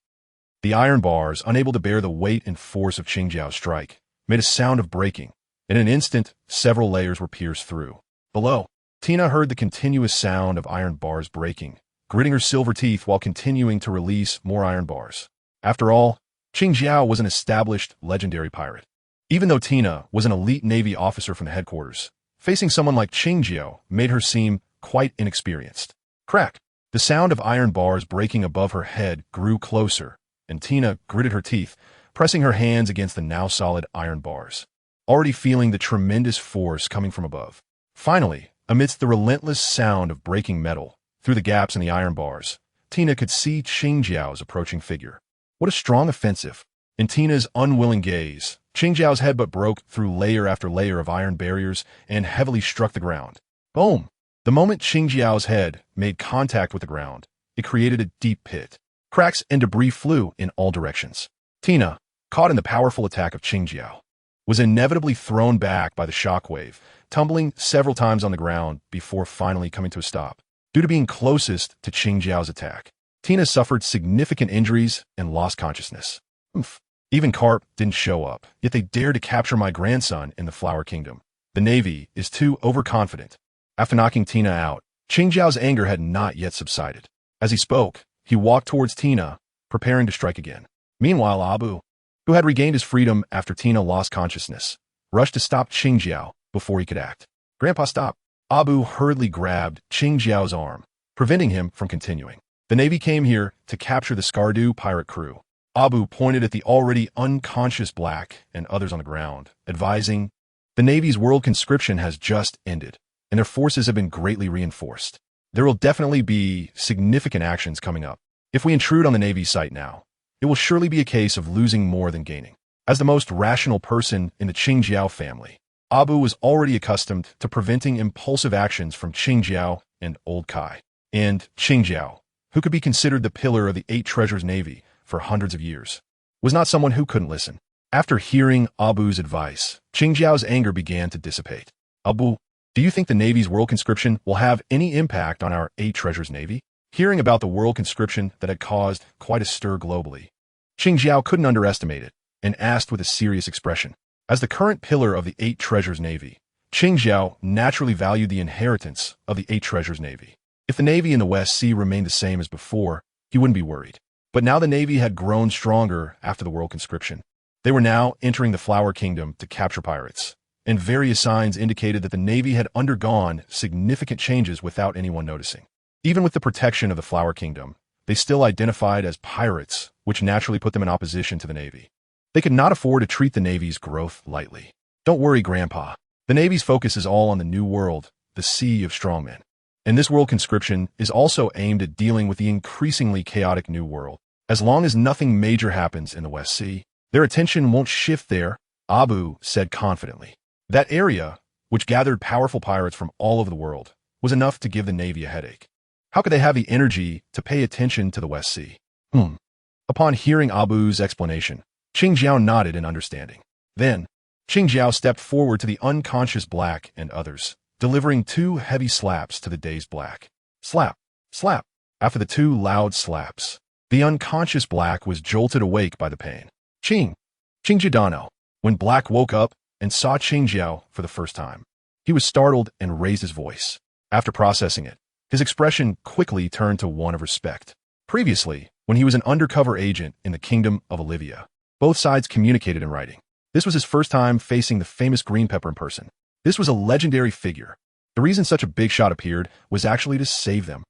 The iron bars, unable to bear the weight and force of Qingjiao's strike, made a sound of breaking. In an instant, several layers were pierced through. Below, Tina heard the continuous sound of iron bars breaking, gritting her silver teeth while continuing to release more iron bars. After all, Qingjiao was an established, legendary pirate. Even though Tina was an elite Navy officer from the headquarters, facing someone like Qingjiao made her seem quite inexperienced. Crack! The sound of iron bars breaking above her head grew closer, and Tina gritted her teeth, pressing her hands against the now solid iron bars, already feeling the tremendous force coming from above. Finally, amidst the relentless sound of breaking metal, through the gaps in the iron bars, Tina could see Qingjiao's approaching figure. What a strong offensive! In Tina's unwilling gaze, Qingjiao's headbutt broke through layer after layer of iron barriers and heavily struck the ground. Boom! The moment Qingjiao's head made contact with the ground, it created a deep pit. Cracks and debris flew in all directions. Tina, caught in the powerful attack of Qingjiao, was inevitably thrown back by the shockwave tumbling several times on the ground before finally coming to a stop. Due to being closest to Qing Jiao's attack, Tina suffered significant injuries and lost consciousness. Oomph. Even Carp didn't show up, yet they dared to capture my grandson in the Flower Kingdom. The Navy is too overconfident. After knocking Tina out, Qing Jiao's anger had not yet subsided. As he spoke, he walked towards Tina, preparing to strike again. Meanwhile, Abu, who had regained his freedom after Tina lost consciousness, rushed to stop Qing Jiao before he could act. Grandpa, stop. Abu hurriedly grabbed Qing Jiao's arm, preventing him from continuing. The Navy came here to capture the Skardu pirate crew. Abu pointed at the already unconscious Black and others on the ground, advising, the Navy's world conscription has just ended, and their forces have been greatly reinforced. There will definitely be significant actions coming up. If we intrude on the Navy's site now, it will surely be a case of losing more than gaining. As the most rational person in the Qing Jiao family, Abu was already accustomed to preventing impulsive actions from Qing Jiao and Old Kai. And Qing Jiao, who could be considered the pillar of the Eight Treasures Navy for hundreds of years, was not someone who couldn't listen. After hearing Abu's advice, Qing Jiao's anger began to dissipate. Abu, do you think the Navy's world conscription will have any impact on our Eight Treasures Navy? Hearing about the world conscription that had caused quite a stir globally, Qing Jiao couldn't underestimate it and asked with a serious expression. As the current pillar of the Eight Treasures Navy, Qing Jiao naturally valued the inheritance of the Eight Treasures Navy. If the Navy in the West Sea remained the same as before, he wouldn't be worried. But now the Navy had grown stronger after the world conscription. They were now entering the Flower Kingdom to capture pirates, and various signs indicated that the Navy had undergone significant changes without anyone noticing. Even with the protection of the Flower Kingdom, they still identified as pirates, which naturally put them in opposition to the Navy. They could not afford to treat the Navy's growth lightly. Don't worry, Grandpa. The Navy's focus is all on the New World, the Sea of Strongmen. And this world conscription is also aimed at dealing with the increasingly chaotic New World. As long as nothing major happens in the West Sea, their attention won't shift there, Abu said confidently. That area, which gathered powerful pirates from all over the world, was enough to give the Navy a headache. How could they have the energy to pay attention to the West Sea? Upon hearing Abu's explanation, Qing Jiao nodded in understanding. Then, Qing Jiao stepped forward to the unconscious Black and others, delivering 2 heavy slaps to the dazed Black. Slap, slap. After the 2 loud slaps, the unconscious Black was jolted awake by the pain. Qing Jiao. When Black woke up and saw Qing Jiao for the first time, he was startled and raised his voice. After processing it, his expression quickly turned to one of respect. Previously, when he was an undercover agent in the Kingdom of Olivia, both sides communicated in writing. This was his first time facing the famous Green Pepper in person. This was a legendary figure. The reason such a big shot appeared was actually to save them.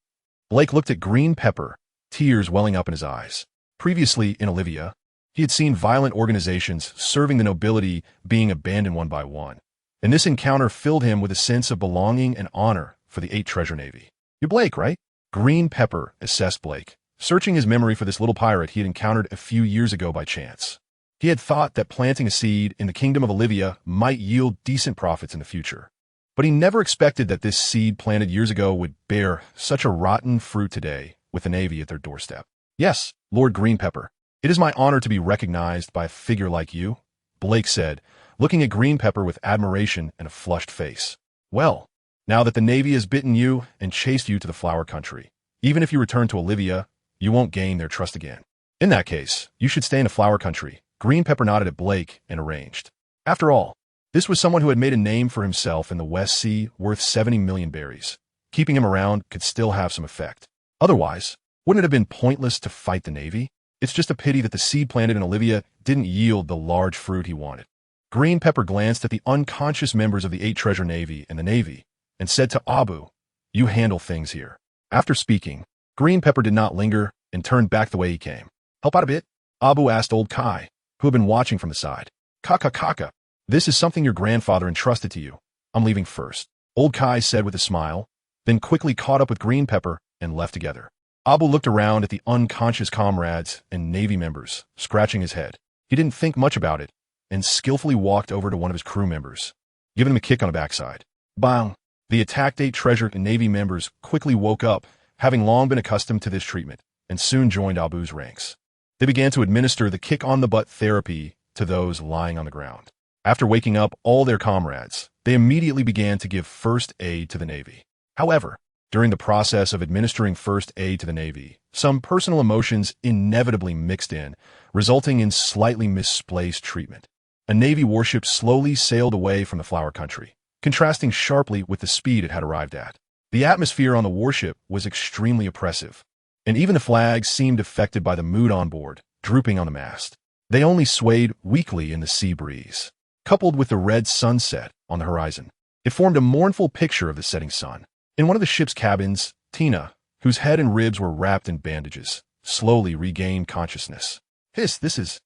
Blake looked at Green Pepper, tears welling up in his eyes. Previously in Olivia, he had seen violent organizations serving the nobility being abandoned one by one, and this encounter filled him with a sense of belonging and honor for the Eight Treasure Navy. You're Blake, right? Green Pepper assessed Blake, searching his memory for this little pirate he had encountered a few years ago by chance. He had thought that planting a seed in the Kingdom of Olivia might yield decent profits in the future, but he never expected that this seed planted years ago would bear such a rotten fruit today with the Navy at their doorstep. Yes, Lord Green Pepper, it is my honor to be recognized by a figure like you, Blake said, looking at Green Pepper with admiration and a flushed face. Well, now that the Navy has bitten you and chased you to the Flower Country, even if you return to Olivia, you won't gain their trust again. In that case, you should stay in the Flower Country. Green Pepper nodded at Blake and arranged. After all, this was someone who had made a name for himself in the West Sea worth 70 million berries. Keeping him around could still have some effect. Otherwise, wouldn't it have been pointless to fight the Navy? It's just a pity that the seed planted in Olivia didn't yield the large fruit he wanted. Green Pepper glanced at the unconscious members of the Eight Treasure Navy and the Navy and said to Abu, "You handle things here." After speaking, Green Pepper did not linger and turned back the way he came. "Help out a bit?" Abu asked Old Kai, who had been watching from the side. Kaka, this is something your grandfather entrusted to you. I'm leaving first," Old Kai said with a smile, then quickly caught up with Green Pepper and left together. Abu looked around at the unconscious comrades and Navy members, scratching his head. He didn't think much about it and skillfully walked over to one of his crew members, giving him a kick on the backside. Bang! The attacked Eight Treasure and Navy members quickly woke up, having long been accustomed to this treatment, and soon joined Abu's ranks. They began to administer the kick-on-the-butt therapy to those lying on the ground. After waking up all their comrades, they immediately began to give first aid to the Navy. However, during the process of administering first aid to the Navy, some personal emotions inevitably mixed in, resulting in slightly misplaced treatment. A Navy warship slowly sailed away from the Flower Country, contrasting sharply with the speed it had arrived at. The atmosphere on the warship was extremely oppressive, and even the flags seemed affected by the mood on board, drooping on the mast. They only swayed weakly in the sea breeze. Coupled with the red sunset on the horizon, it formed a mournful picture of the setting sun. In one of the ship's cabins, Tina, whose head and ribs were wrapped in bandages, slowly regained consciousness. This is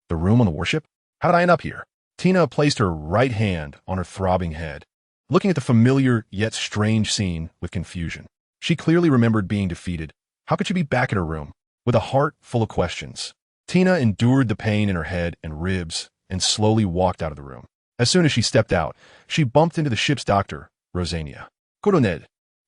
the room on the warship? How did I end up here? Tina placed her right hand on her throbbing head, looking at the familiar yet strange scene with confusion. She clearly remembered being defeated. How could she be back in her room? With a heart full of questions, Tina endured the pain in her head and ribs and slowly walked out of the room. As soon as she stepped out, she bumped into the ship's doctor, Rosania. Crocodile,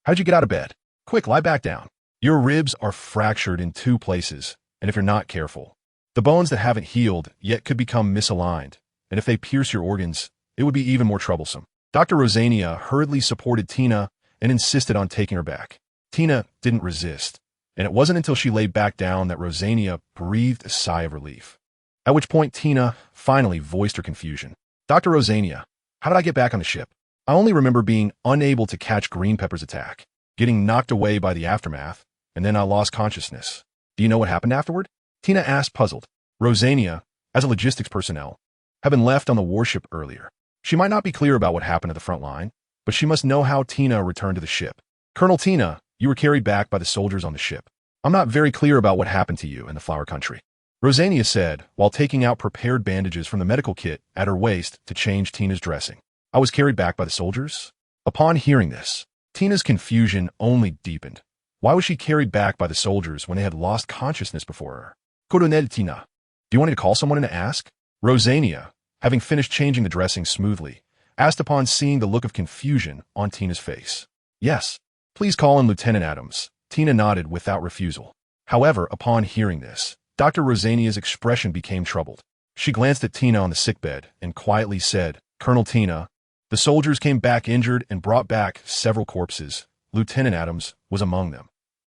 how did you get out of bed? Quick, lie back down. Your ribs are fractured in 2 places, and if you're not careful, the bones that haven't healed yet could become misaligned, and if they pierce your organs, it would be even more troublesome. Dr. Rosania hurriedly supported Tina and insisted on taking her back. Tina didn't resist, and it wasn't until she lay back down that Rosania breathed a sigh of relief. At which point Tina finally voiced her confusion. Dr. Rosania, how did I get back on the ship? I only remember being unable to catch Green Pepper's attack, getting knocked away by the aftermath, and then I lost consciousness. Do you know what happened afterward? Tina asked, puzzled. Rosania, as a logistics personnel, had been left on the warship earlier. She might not be clear about what happened at the front line, but she must know how Tina returned to the ship. Colonel Tina, you were carried back by the soldiers on the ship. I'm not very clear about what happened to you in the Flower Country, Rosania said, while taking out prepared bandages from the medical kit at her waist to change Tina's dressing. I was carried back by the soldiers? Upon hearing this, Tina's confusion only deepened. Why was she carried back by the soldiers when they had lost consciousness before her? Crocodile, Tina, do you want me to call someone in to ask? Rosania, having finished changing the dressing smoothly, asked upon seeing the look of confusion on Tina's face. Yes, please call in Lieutenant Adams. Tina nodded without refusal. However, upon hearing this, Dr. Rosania's expression became troubled. She glanced at Tina on the sickbed and quietly said, Colonel Tina, the soldiers came back injured and brought back several corpses. Lieutenant Adams was among them.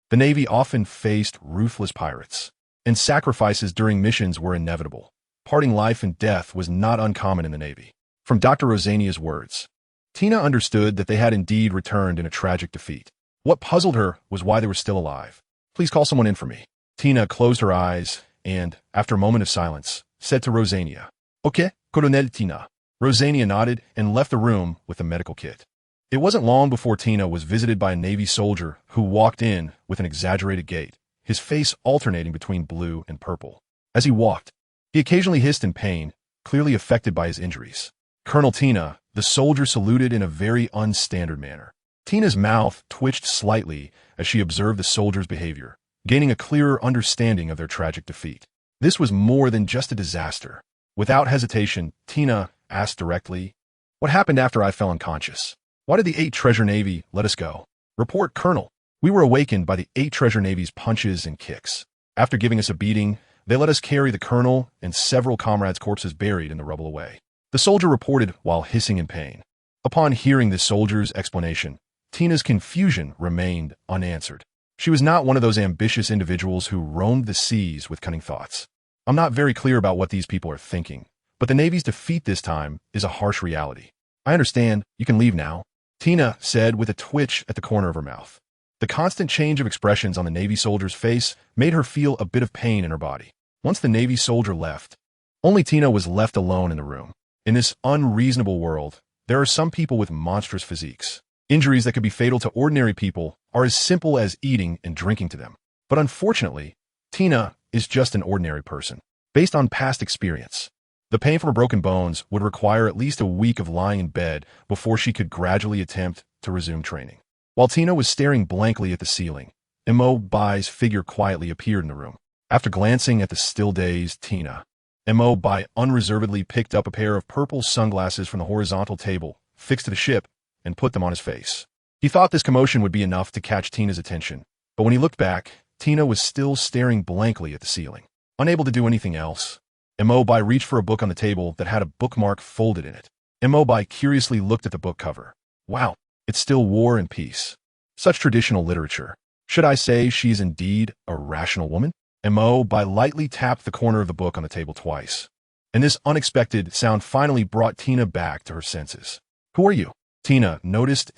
The Navy often faced ruthless pirates, and sacrifices during missions were inevitable. Parting life and death was not uncommon in the Navy. From Dr. Rosania's words, Tina understood that they had indeed returned in a tragic defeat. What puzzled her was why they were still alive. Please call someone in for me. Tina closed her eyes and, after a moment of silence, said to Rosania, Okay, Colonel Tina. Rosania nodded and left the room with the medical kit. It wasn't long before Tina was visited by a Navy soldier who walked in with an exaggerated gait, his face alternating between blue and purple. As he walked, he occasionally hissed in pain, clearly affected by his injuries. Colonel Tina, the soldier saluted in a very unstandard manner. Tina's mouth twitched slightly as she observed the soldier's behavior, gaining a clearer understanding of their tragic defeat. This was more than just a disaster. Without hesitation, Tina asked directly, What happened after I fell unconscious? Why did the 8 Treasure Navy let us go? Report, Colonel. We were awakened by the 8 Treasure Navy's punches and kicks. After giving us a beating, they let us carry the colonel and several comrades' corpses buried in the rubble away. The soldier reported while hissing in pain. Upon hearing the soldier's explanation, Tina's confusion remained unanswered. She was not one of those ambitious individuals who roamed the seas with cunning thoughts. I'm not very clear about what these people are thinking, but the Navy's defeat this time is a harsh reality. I understand. You can leave now, Tina said with a twitch at the corner of her mouth. The constant change of expressions on the Navy soldier's face made her feel a bit of pain in her body. Once the Navy soldier left, only Tina was left alone in the room. In this unreasonable world, there are some people with monstrous physiques. Injuries that could be fatal to ordinary people are as simple as eating and drinking to them. But unfortunately, Tina is just an ordinary person. Based on past experience, the pain from her broken bones would require at least a week of lying in bed before she could gradually attempt to resume training. While Tina was staring blankly at the ceiling, Enel's figure quietly appeared in the room. After glancing at the still-dazed Tina, Enel unreservedly picked up a pair of purple sunglasses from the horizontal table, fixed to the ship, and put them on his face. He thought this commotion would be enough to catch Tina's attention, but when he looked back, Tina was still staring blankly at the ceiling. Unable to do anything else, Enel reached for a book on the table that had a bookmark folded in it. Bai curiously looked at the book cover. Wow, it's still War and Peace. Such traditional literature. Should I say she's indeed a rational woman? Bai lightly tapped the corner of the book on the table twice. And this unexpected sound finally brought Tina back to her senses. Who are you? Tina noticed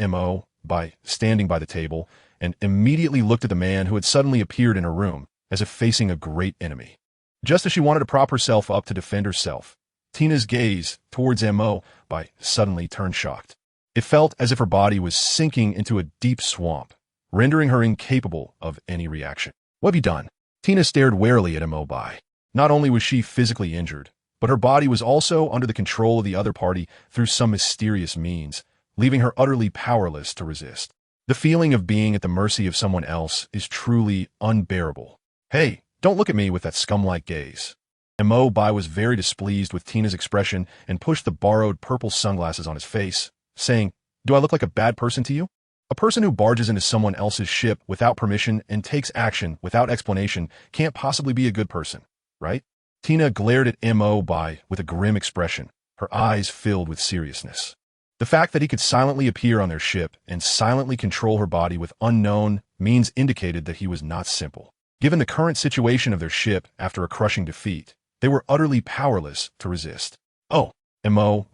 Bai standing by the table and immediately looked at the man who had suddenly appeared in her room, as if facing a great enemy. Just as she wanted to prop herself up to defend herself, Tina's gaze towards Bai suddenly turned shocked. It felt as if her body was sinking into a deep swamp, rendering her incapable of any reaction. What have you done? Tina stared warily at Bai. Not only was she physically injured, but her body was also under the control of the other party through some mysterious means, leaving her utterly powerless to resist. The feeling of being at the mercy of someone else is truly unbearable. Hey, don't look at me with that scum-like gaze. Bai was very displeased with Tina's expression and pushed the borrowed purple sunglasses on his face, saying, "Do I look like a bad person to you? A person who barges into someone else's ship without permission and takes action without explanation can't possibly be a good person, right?" Tina glared at Bai with a grim expression, her eyes filled with seriousness. The fact that he could silently appear on their ship and silently control her body with unknown means indicated that he was not simple. Given the current situation of their ship after a crushing defeat, they were utterly powerless to resist. "Oh,"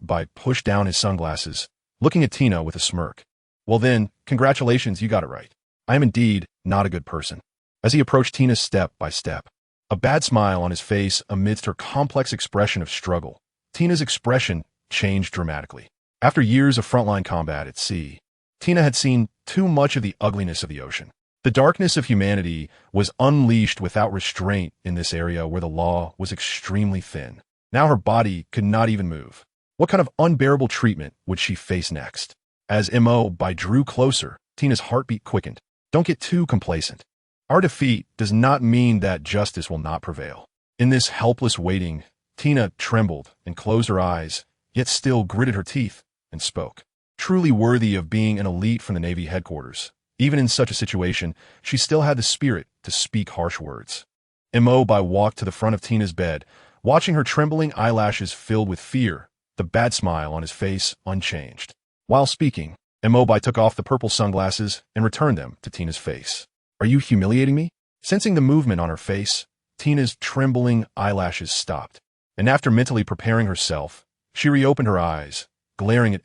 Bai pushed down his sunglasses, looking at Tina with a smirk. "Well then, congratulations, you got it right. I am indeed not a good person." As he approached Tina step by step, a bad smile on his face amidst her complex expression of struggle, Tina's expression changed dramatically. After years of frontline combat at sea, Tina had seen too much of the ugliness of the ocean. The darkness of humanity was unleashed without restraint in this area where the law was extremely thin. Now her body could not even move. What kind of unbearable treatment would she face next? As Bai drew closer, Tina's heartbeat quickened. Don't get too complacent. Our defeat does not mean that justice will not prevail. In this helpless waiting, Tina trembled and closed her eyes, yet still gritted her teeth and spoke. Truly worthy of being an elite from the Navy headquarters, even in such a situation, she still had the spirit to speak harsh words. Bai walked to the front of Tina's bed, watching her trembling eyelashes filled with fear, the bad smile on his face unchanged. While speaking, Bai took off the purple sunglasses and returned them to Tina's face. "Are you humiliating me?" Sensing the movement on her face, Tina's trembling eyelashes stopped, and after mentally preparing herself, she reopened her eyes, glaring at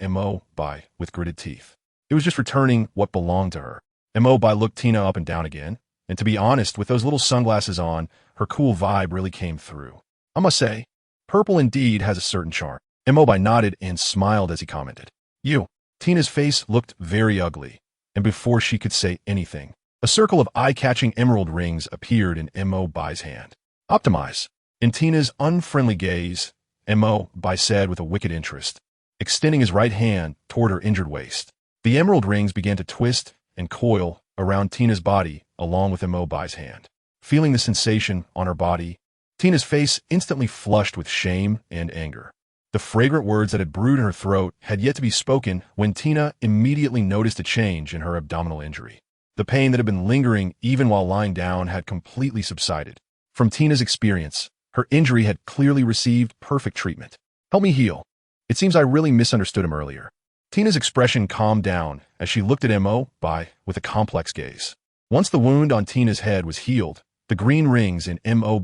Bai with gritted teeth. It was just returning what belonged to her. Bai looked Tina up and down again, and to be honest, with those little sunglasses on, her cool vibe really came through. "I must say, purple indeed has a certain charm." Bai nodded and smiled as he commented. "You." Tina's face looked very ugly, and before she could say anything, a circle of eye-catching emerald rings appeared in Bai's hand. "Optimize." In Tina's unfriendly gaze, Bai said with a wicked interest, extending his right hand toward her injured waist. The emerald rings began to twist and coil around Tina's body along with Bai's hand. Feeling the sensation on her body, Tina's face instantly flushed with shame and anger. The fragrant words that had brewed in her throat had yet to be spoken when Tina immediately noticed a change in her abdominal injury. The pain that had been lingering even while lying down had completely subsided. From Tina's experience, her injury had clearly received perfect treatment. "Help me heal. It seems I really misunderstood him earlier." Tina's expression calmed down as she looked at Bai with a complex gaze. Once the wound on Tina's head was healed, the green rings in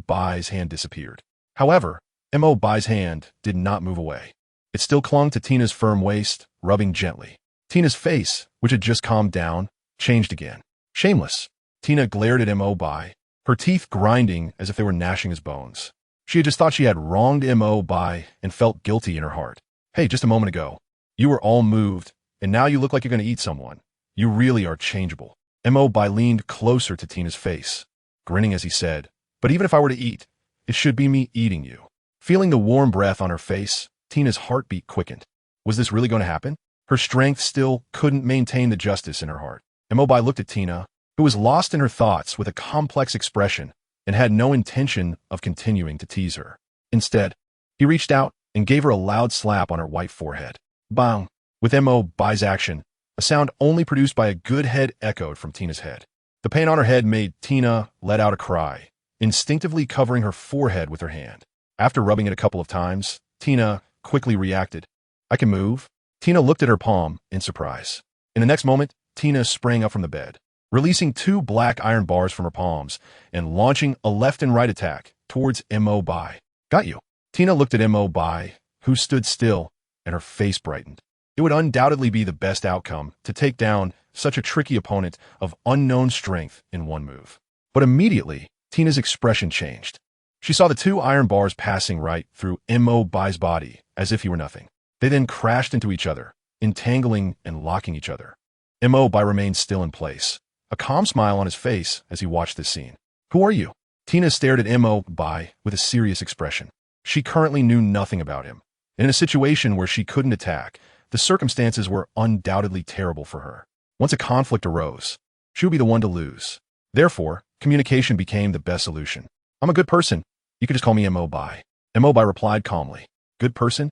Bai's hand disappeared. However, Bai's hand did not move away. It still clung to Tina's firm waist, rubbing gently. Tina's face, which had just calmed down, changed again. Shameless. Tina glared at Bai, her teeth grinding as if they were gnashing his bones. She had just thought she had wronged Bai and felt guilty in her heart. "Hey, just a moment ago, you were all moved, and now you look like you're going to eat someone. You really are changeable." Bai leaned closer to Tina's face, grinning as he said, "But even if I were to eat, it should be me eating you." Feeling the warm breath on her face, Tina's heartbeat quickened. Was this really going to happen? Her strength still couldn't maintain the justice in her heart. Bai looked at Tina, who was lost in her thoughts with a complex expression and had no intention of continuing to tease her. Instead, he reached out and gave her a loud slap on her white forehead. Bang! With Bai's action, a sound only produced by a good head echoed from Tina's head. The pain on her head made Tina let out a cry, instinctively covering her forehead with her hand. After rubbing it a couple of times, Tina quickly reacted. I can move. Tina looked at her palm in surprise. In the next moment, Tina sprang up from the bed, releasing 2 black iron bars from her palms and launching a left and right attack towards Mo Bai. Got you. Tina looked at Mo Bai, who stood still, and her face brightened. It would undoubtedly be the best outcome to take down such a tricky opponent of unknown strength in one move. But immediately, Tina's expression changed. She saw the 2 iron bars passing right through Mo Bai's body as if he were nothing. They then crashed into each other, entangling and locking each other. Mo Bai remained still in place, a calm smile on his face as he watched this scene. Who are you? Tina stared at Mo Bai with a serious expression. She currently knew nothing about him. In a situation where she couldn't attack, the circumstances were undoubtedly terrible for her. Once a conflict arose, she would be the one to lose. Therefore, communication became the best solution. I'm a good person. You could just call me Mo Bai. Mo Bai replied calmly. Good person?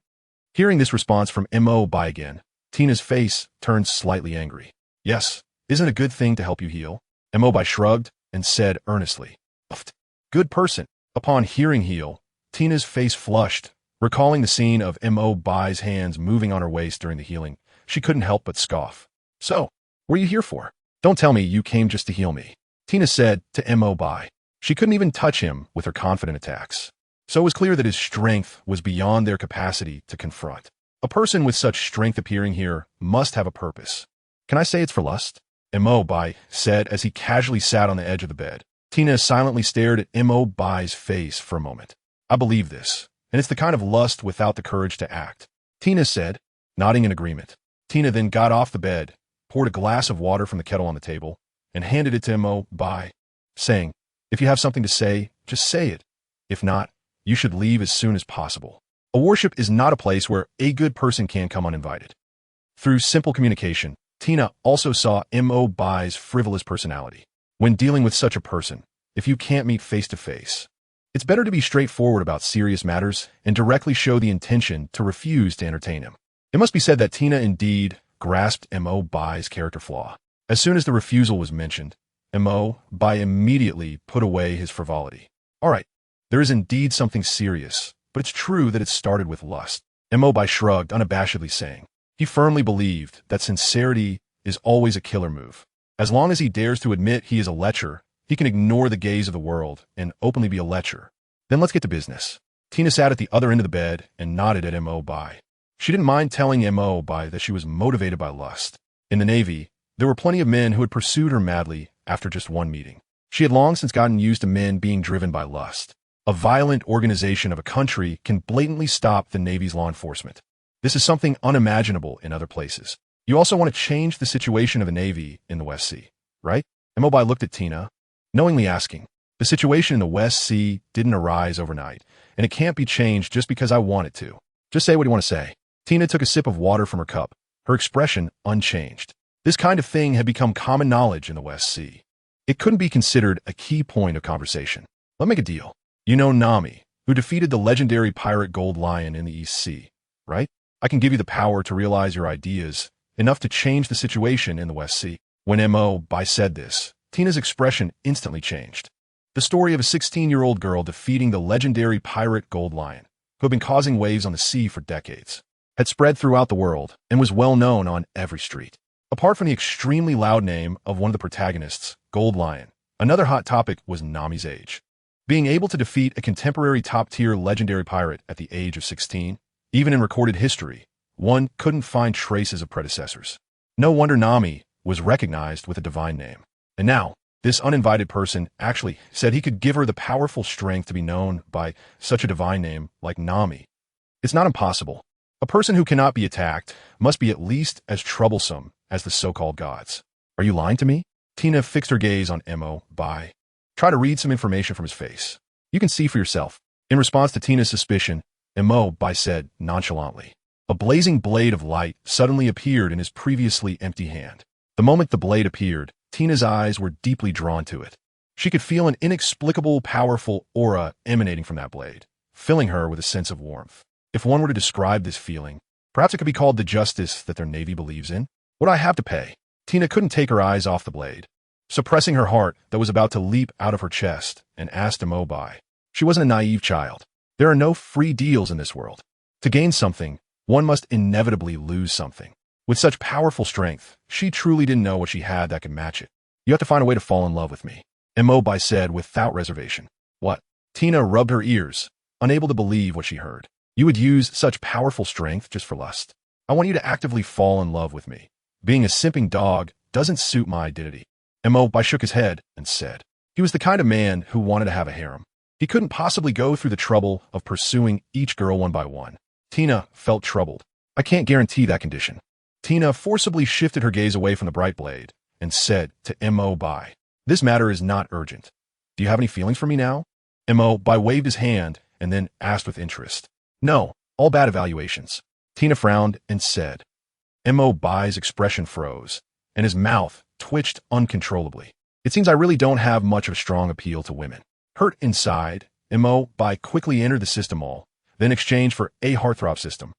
Hearing this response from Mo Bai again, Tina's face turned slightly angry. Yes, isn't it a good thing to help you heal? Mo Bai shrugged and said earnestly. Good person. Upon hearing heal, Tina's face flushed. Recalling the scene of Mo Bai's hands moving on her waist during the healing, she couldn't help but scoff. So, what are you here for? Don't tell me you came just to heal me, Tina said to Mo Bai. She couldn't even touch him with her confident attacks. So it was clear that his strength was beyond their capacity to confront. A person with such strength appearing here must have a purpose. Can I say it's for lust? Mo Bai said as he casually sat on the edge of the bed. Tina silently stared at Mo Bai's face for a moment. I believe this, and it's the kind of lust without the courage to act, Tina said, nodding in agreement. Tina then got off the bed, poured a glass of water from the kettle on the table, and handed it to Mo Bai, saying, if you have something to say, just say it. If not, you should leave as soon as possible. A worship is not a place where a good person can come uninvited. Through simple communication, Tina also saw Mo Bai's frivolous personality. When dealing with such a person, if you can't meet face to face, it's better to be straightforward about serious matters and directly show the intention to refuse to entertain him. It must be said that Tina indeed grasped Mo Bai's character flaw. As soon as the refusal was mentioned, Mo Bai immediately put away his frivolity. All right, there is indeed something serious, but it's true that it started with lust. Mo Bai shrugged unabashedly, saying, he firmly believed that sincerity is always a killer move. As long as he dares to admit he is a lecher, he can ignore the gaze of the world and openly be a lecher. Then let's get to business. Tina sat at the other end of the bed and nodded at Mo Bai. She didn't mind telling Mo Bai that she was motivated by lust. In the Navy, there were plenty of men who had pursued her madly after just one meeting. She had long since gotten used to men being driven by lust. A violent organization of a country can blatantly stop the Navy's law enforcement. This is something unimaginable in other places. You also want to change the situation of the Navy in the West Sea, right? Mo Bai looked at Tina, knowingly asking, the situation in the West Sea didn't arise overnight, and it can't be changed just because I want it to. Just say what you want to say. Tina took a sip of water from her cup, her expression unchanged. This kind of thing had become common knowledge in the West Sea. It couldn't be considered a key point of conversation. Let's make a deal. You know Nami, who defeated the legendary pirate Gold Lion in the East Sea, right? I can give you the power to realize your ideas, enough to change the situation in the West Sea. When Mo Bai said this, Tina's expression instantly changed. The story of a 16-year-old girl defeating the legendary pirate Gold Lion, who had been causing waves on the sea for decades, had spread throughout the world and was well known on every street. Apart from the extremely loud name of one of the protagonists, Gold Lion, another hot topic was Nami's age. Being able to defeat a contemporary top-tier legendary pirate at the age of 16, even in recorded history, one couldn't find traces of predecessors. No wonder Nami was recognized with a divine name. And now, this uninvited person actually said he could give her the powerful strength to be known by such a divine name like Nami. It's not impossible. A person who cannot be attacked must be at least as troublesome as the so-called gods. Are you lying to me? Tina fixed her gaze on Mo Bai. Try to read some information from his face. You can see for yourself. In response to Tina's suspicion, Mo Bai said nonchalantly. A blazing blade of light suddenly appeared in his previously empty hand. The moment the blade appeared, Tina's eyes were deeply drawn to it. She could feel an inexplicable, powerful aura emanating from that blade, filling her with a sense of warmth. If one were to describe this feeling, perhaps it could be called the justice that their Navy believes in. What do I have to pay? Tina couldn't take her eyes off the blade, suppressing her heart that was about to leap out of her chest, and asked Mo Bai. She wasn't a naive child. There are no free deals in this world. To gain something, one must inevitably lose something. With such powerful strength, she truly didn't know what she had that could match it. You have to find a way to fall in love with me, Enel said without reservation. What? Tina rubbed her ears, unable to believe what she heard. You would use such powerful strength just for lust? I want you to actively fall in love with me. Being a simping dog doesn't suit my identity. Enel shook his head and said, he was the kind of man who wanted to have a harem. He couldn't possibly go through the trouble of pursuing each girl one by one. Tina felt troubled. I can't guarantee that condition. Tina forcibly shifted her gaze away from the bright blade and said to Enel, this matter is not urgent. Do you have any feelings for me now? Enel waved his hand and then asked with interest. No, all bad evaluations. Tina frowned and said. Enel's expression froze, and his mouth twitched uncontrollably. It seems I really don't have much of a strong appeal to women. Hurt inside, Enel quickly entered the system mall, then exchanged for a heartthrob system.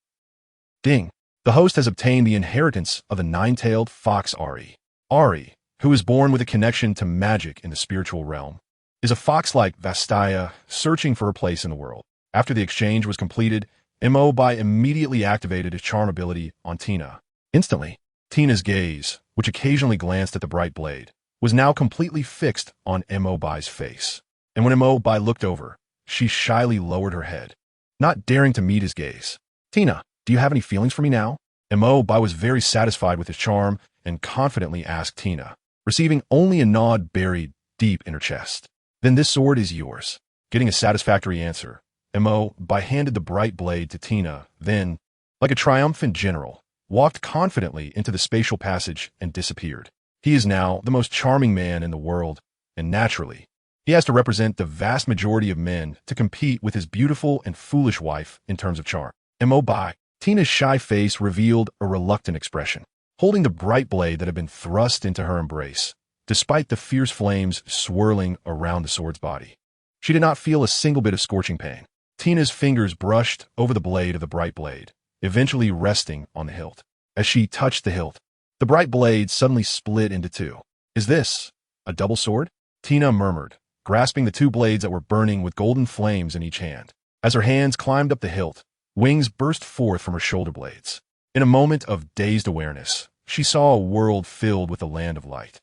Ding! The host has obtained the inheritance of the nine-tailed fox Ari. Ari, who is born with a connection to magic in the spiritual realm, is a fox like Vastaya searching for her place in the world. After the exchange was completed, Enel immediately activated his charm ability on Tina. Instantly, Tina's gaze, which occasionally glanced at the bright blade, was now completely fixed on Enel's face. And when Enel looked over, she shyly lowered her head, not daring to meet his gaze. Tina, do you have any feelings for me now? Enel was very satisfied with his charm and confidently asked Tina, receiving only a nod buried deep in her chest. Then this sword is yours. Getting a satisfactory answer, Enel handed the bright blade to Tina, then, like a triumphant general, walked confidently into the spatial passage and disappeared. He is now the most charming man in the world, and naturally, he has to represent the vast majority of men to compete with his beautiful and foolish wife in terms of charm. Enel, Tina's shy face revealed a reluctant expression, holding the bright blade that had been thrust into her embrace, despite the fierce flames swirling around the sword's body. She did not feel a single bit of scorching pain. Tina's fingers brushed over the blade of the bright blade, eventually resting on the hilt. As she touched the hilt, the bright blade suddenly split into two. Is this a double sword? Tina murmured, grasping the two blades that were burning with golden flames in each hand. As her hands climbed up the hilt, wings burst forth from her shoulder blades. In a moment of dazed awareness, she saw a world filled with the land of light.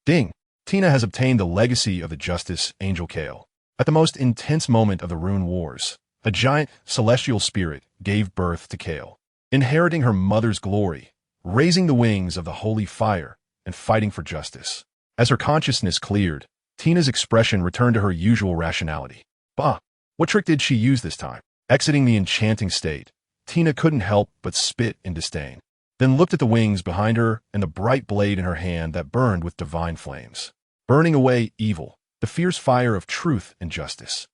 Ding! Tina has obtained the legacy of the Justice Angel Kale. At the most intense moment of the Rune Wars, a giant celestial spirit gave birth to Kale, inheriting her mother's glory, raising the wings of the holy fire, and fighting for justice. As her consciousness cleared, Tina's expression returned to her usual rationality. Bah! What trick did she use this time? Exiting the enchanting state, Tina couldn't help but spit in disdain, then looked at the wings behind her and the bright blade in her hand that burned with divine flames, burning away evil, the fierce fire of truth and justice.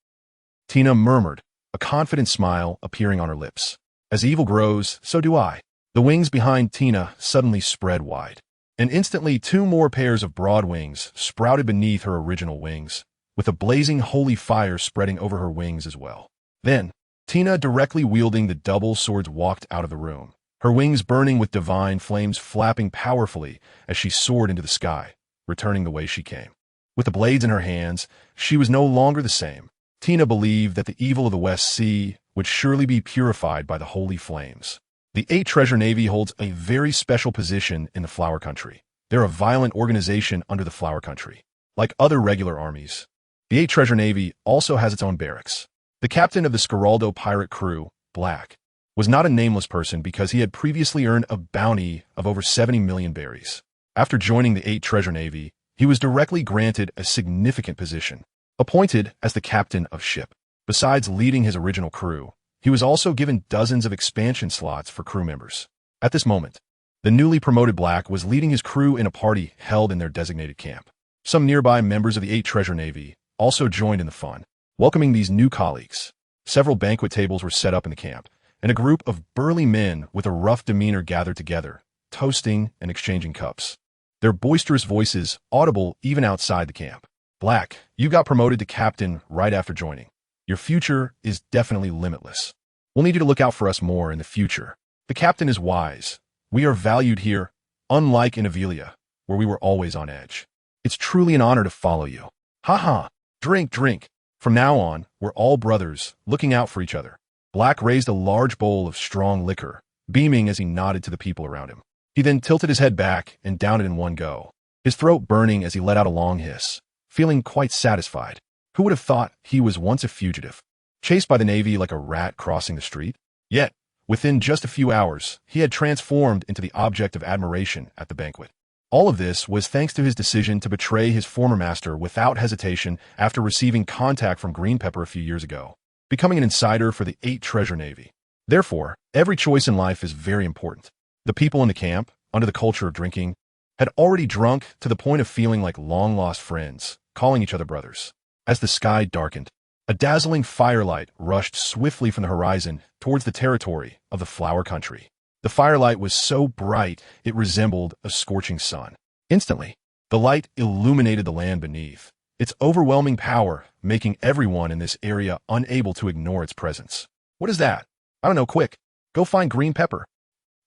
Tina murmured, a confident smile appearing on her lips. As evil grows, so do I. The wings behind Tina suddenly spread wide, and instantly 2 more pairs of broad wings sprouted beneath her original wings, with a blazing holy fire spreading over her wings as well. Then, Tina, directly wielding the double swords, walked out of the room, her wings burning with divine flames flapping powerfully as she soared into the sky, returning the way she came. With the blades in her hands, she was no longer the same. Tina believed that the evil of the West Sea would surely be purified by the holy flames. The 8 Treasure Navy holds a very special position in the Flower Country. They're a violent organization under the Flower Country. Like other regular armies, the 8 Treasure Navy also has its own barracks. The captain of the Scaraldo pirate crew, Black, was not a nameless person because he had previously earned a bounty of over 70 million berries. After joining the 8 Treasure Navy, he was directly granted a significant position, appointed as the captain of ship. Besides leading his original crew, he was also given dozens of expansion slots for crew members. At this moment, the newly promoted Black was leading his crew in a party held in their designated camp. Some nearby members of the 8 Treasure Navy also joined in the fun, welcoming these new colleagues. Several banquet tables were set up in the camp, and a group of burly men with a rough demeanor gathered together, toasting and exchanging cups, their boisterous voices audible even outside the camp. Black, you got promoted to captain right after joining. Your future is definitely limitless. We'll need you to look out for us more in the future. The captain is wise. We are valued here, unlike in Avelia, where we were always on edge. It's truly an honor to follow you. Ha ha! Drink, drink. From now on, we're all brothers, looking out for each other. Black raised a large bowl of strong liquor, beaming as he nodded to the people around him. He then tilted his head back and downed it in one go, his throat burning as he let out a long hiss, feeling quite satisfied. Who would have thought he was once a fugitive, chased by the Navy like a rat crossing the street? Yet, within just a few hours, he had transformed into the object of admiration at the banquet. All of this was thanks to his decision to betray his former master without hesitation after receiving contact from Green Pepper a few years ago, becoming an insider for the 8 Treasure Navy. Therefore, every choice in life is very important. The people in the camp, under the culture of drinking, had already drunk to the point of feeling like long-lost friends, calling each other brothers. As the sky darkened, a dazzling firelight rushed swiftly from the horizon towards the territory of the Flower Country. The firelight was so bright it resembled a scorching sun. Instantly, the light illuminated the land beneath, its overwhelming power making everyone in this area unable to ignore its presence. What is that? I don't know, quick. Go find Green Pepper.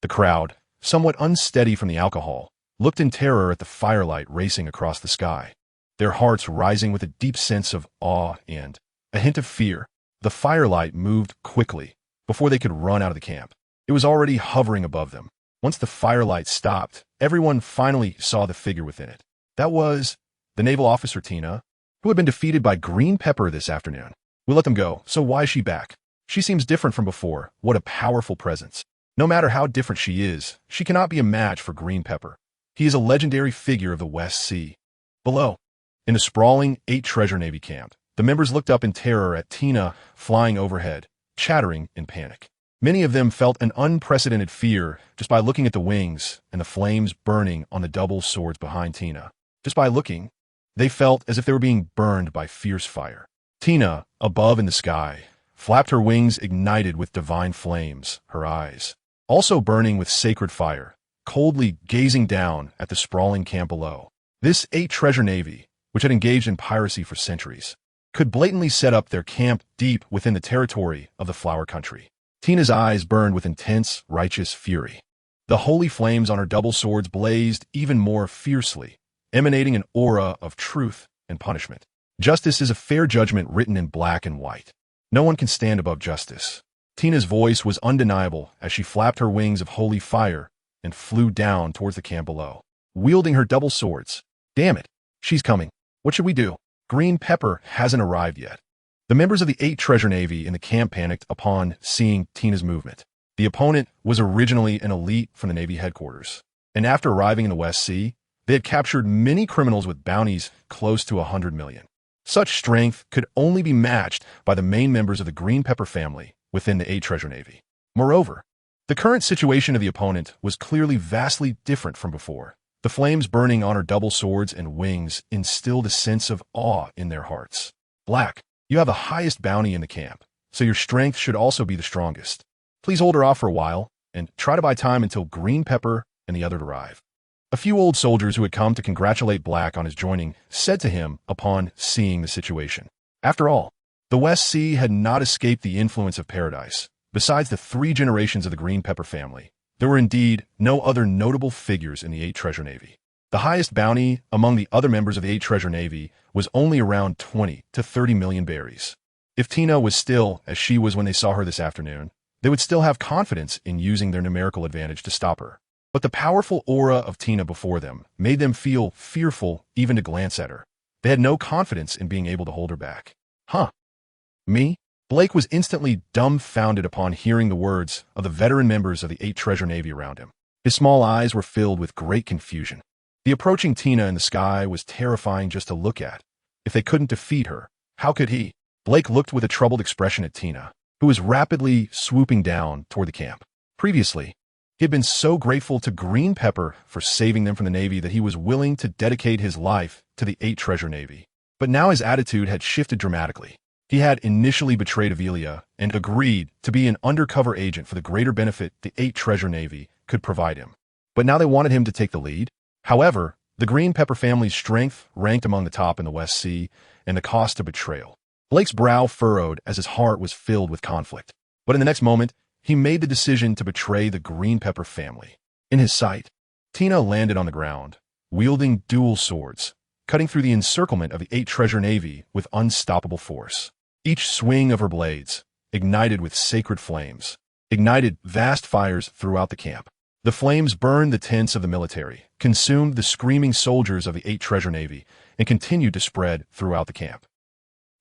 The crowd, somewhat unsteady from the alcohol, looked in terror at the firelight racing across the sky, their hearts rising with a deep sense of awe and a hint of fear. The firelight moved quickly before they could run out of the camp. It was already hovering above them. Once the firelight stopped, everyone finally saw the figure within it. That was the naval officer Tina, who had been defeated by Green Pepper this afternoon. We let them go, so why is she back? She seems different from before. What a powerful presence. No matter how different she is, she cannot be a match for Green Pepper. He is a legendary figure of the West Sea. Below, in the sprawling 8 Treasure Navy camp, the members looked up in terror at Tina flying overhead, chattering in panic. Many of them felt an unprecedented fear just by looking at the wings and the flames burning on the double swords behind Tina. Just by looking, they felt as if they were being burned by fierce fire. Tina, above in the sky, flapped her wings ignited with divine flames, her eyes also burning with sacred fire, coldly gazing down at the sprawling camp below. This 8 Treasure Navy, which had engaged in piracy for centuries, could blatantly set up their camp deep within the territory of the Flower Country. Tina's eyes burned with intense, righteous fury. The holy flames on her double swords blazed even more fiercely, emanating an aura of truth and punishment. Justice is a fair judgment written in black and white. No one can stand above justice. Tina's voice was undeniable as she flapped her wings of holy fire and flew down towards the camp below, wielding her double swords. Damn it, she's coming. What should we do? Green Pepper hasn't arrived yet. The members of the 8 Treasure Navy in the camp panicked upon seeing Tina's movement. The opponent was originally an elite from the Navy headquarters, and after arriving in the West Sea, they had captured many criminals with bounties close to 100 million. Such strength could only be matched by the main members of the Green Pepper family within the 8 Treasure Navy. Moreover, the current situation of the opponent was clearly vastly different from before. The flames burning on her double swords and wings instilled a sense of awe in their hearts. Black, you have the highest bounty in the camp, so your strength should also be the strongest. Please hold her off for a while, and try to buy time until Green Pepper and the other arrive. A few old soldiers who had come to congratulate Black on his joining said to him upon seeing the situation. After all, the West Sea had not escaped the influence of paradise. Besides the 3 generations of the Green Pepper family, there were indeed no other notable figures in the 8 Treasure Navy. The highest bounty among the other members of the 8 Treasure Navy was only around 20 to 30 million berries. If Tina was still as she was when they saw her this afternoon, they would still have confidence in using their numerical advantage to stop her. But the powerful aura of Tina before them made them feel fearful even to glance at her. They had no confidence in being able to hold her back. Huh? Me? Blake was instantly dumbfounded upon hearing the words of the veteran members of the 8 Treasure Navy around him. His small eyes were filled with great confusion. The approaching Tina in the sky was terrifying just to look at. If they couldn't defeat her, how could he? Blake looked with a troubled expression at Tina, who was rapidly swooping down toward the camp. Previously, he had been so grateful to Green Pepper for saving them from the Navy that he was willing to dedicate his life to the 8 Treasure Navy. But now his attitude had shifted dramatically. He had initially betrayed Avelia and agreed to be an undercover agent for the greater benefit the 8 Treasure Navy could provide him. But now they wanted him to take the lead. However, the Green Pepper family's strength ranked among the top in the West Sea, and the cost of betrayal. Blake's brow furrowed as his heart was filled with conflict. But in the next moment, he made the decision to betray the Green Pepper family. In his sight, Tina landed on the ground, wielding dual swords, cutting through the encirclement of the 8 Treasure Navy with unstoppable force. Each swing of her blades ignited with sacred flames, ignited vast fires throughout the camp. The flames burned the tents of the military, consumed the screaming soldiers of the 8 Treasure Navy, and continued to spread throughout the camp.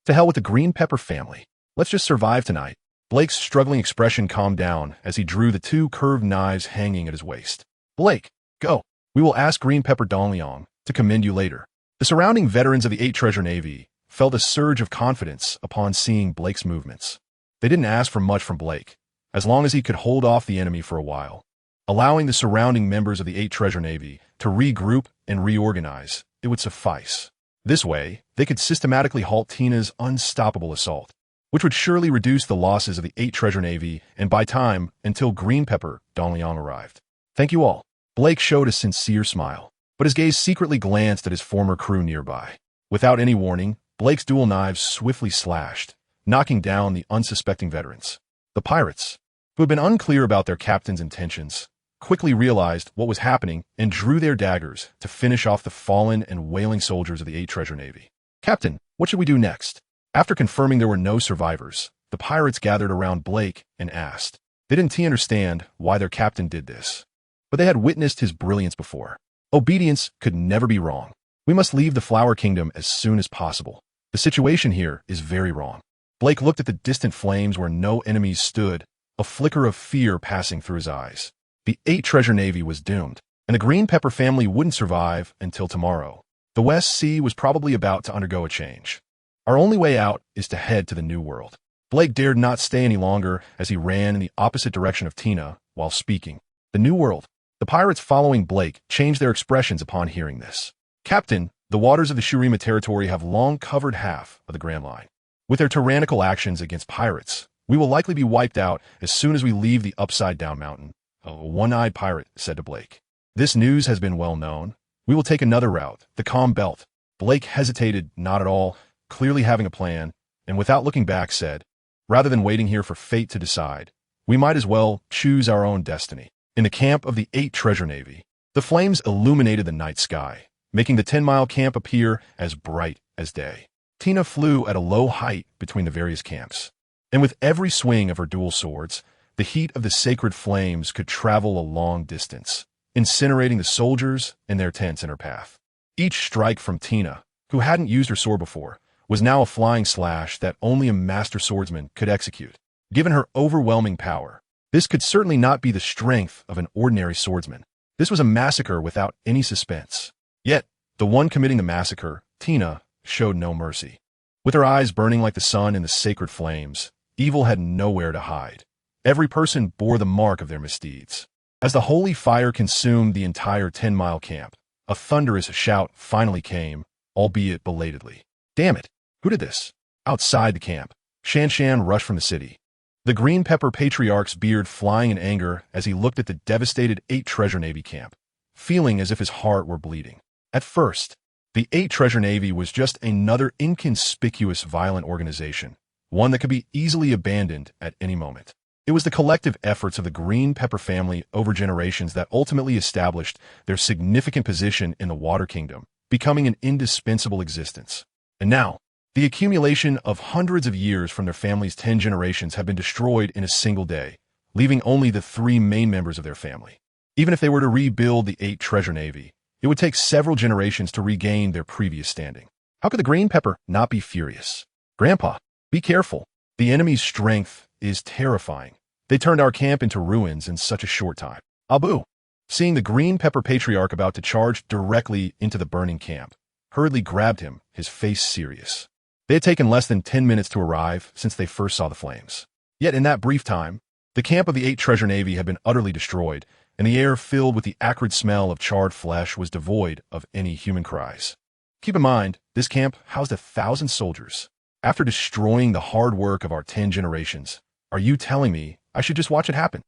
To hell with the green pepper family. Let's just survive tonight. Blake's struggling expression calmed down as he drew the 2 curved knives hanging at his waist. Blake, go. We will ask Green Pepper Dongliang to commend you later. The surrounding veterans of the 8 Treasure Navy felt a surge of confidence upon seeing Blake's movements. They didn't ask for much from Blake, as long as he could hold off the enemy for a while. Allowing the surrounding members of the 8 Treasure Navy to regroup and reorganize, it would suffice. This way, they could systematically halt Tina's unstoppable assault, which would surely reduce the losses of the 8 Treasure Navy and buy time until Green Pepper Dongliang arrived. Thank you all. Blake showed a sincere smile, but his gaze secretly glanced at his former crew nearby. Without any warning, Blake's dual knives swiftly slashed, knocking down the unsuspecting veterans. The pirates, who had been unclear about their captain's intentions, quickly realized what was happening and drew their daggers to finish off the fallen and wailing soldiers of the 8 Treasure Navy. Captain, what should we do next? After confirming there were no survivors, the pirates gathered around Blake and asked. They didn't understand why their captain did this, but they had witnessed his brilliance before. Obedience could never be wrong. We must leave the Flower Kingdom as soon as possible. The situation here is very wrong. Blake looked at the distant flames where no enemies stood, a flicker of fear passing through his eyes. The 8 Treasure Navy was doomed, and the Green Pepper family wouldn't survive until tomorrow. The West Sea was probably about to undergo a change. Our only way out is to head to the New World. Blake dared not stay any longer as he ran in the opposite direction of Tina while speaking. The New World. The pirates following Blake changed their expressions upon hearing this. Captain, the waters of the Shurima territory have long covered half of the Grand Line. With their tyrannical actions against pirates, we will likely be wiped out as soon as we leave the Upside-Down Mountain. A one-eyed pirate said to Blake. This news has been well known. We will take another route, the Calm Belt. Blake hesitated not at all, clearly having a plan, and without looking back said, rather than waiting here for fate to decide, we might as well choose our own destiny. In the camp of the 8 Treasure Navy, the flames illuminated the night sky, making the 10-mile camp appear as bright as day. Tina flew at a low height between the various camps, and with every swing of her dual swords, the heat of the sacred flames could travel a long distance, incinerating the soldiers and their tents in her path. Each strike from Tina, who hadn't used her sword before, was now a flying slash that only a master swordsman could execute. Given her overwhelming power, this could certainly not be the strength of an ordinary swordsman. This was a massacre without any suspense. Yet, the one committing the massacre, Tina, showed no mercy. With her eyes burning like the sun in the sacred flames, evil had nowhere to hide. Every person bore the mark of their misdeeds. As the holy fire consumed the entire 10-mile camp, a thunderous shout finally came, albeit belatedly. Damn it! Who did this? Outside the camp, Shan Shan rushed from the city. The Green Pepper Patriarch's beard flying in anger as he looked at the devastated 8 Treasure Navy camp, feeling as if his heart were bleeding. At first, the 8 Treasure Navy was just another inconspicuous violent organization, one that could be easily abandoned at any moment. It was the collective efforts of the Green Pepper family over generations that ultimately established their significant position in the Water Kingdom, becoming an indispensable existence. And now, the accumulation of hundreds of years from their family's 10 generations have been destroyed in a single day, leaving only the 3 main members of their family. Even if they were to rebuild the 8 Treasure Navy, it would take several generations to regain their previous standing. How could the Green Pepper not be furious? Grandpa, be careful. The enemy's strength is terrifying. They turned our camp into ruins in such a short time. Abu, seeing the Green Pepper Patriarch about to charge directly into the burning camp, hurriedly grabbed him, his face serious. They had taken less than 10 minutes to arrive since they first saw the flames. Yet in that brief time, the camp of the 8 Treasure Navy had been utterly destroyed, and the air filled with the acrid smell of charred flesh was devoid of any human cries. Keep in mind, this camp housed 1,000 soldiers. After destroying the hard work of our 10 generations, are you telling me I should just watch it happen?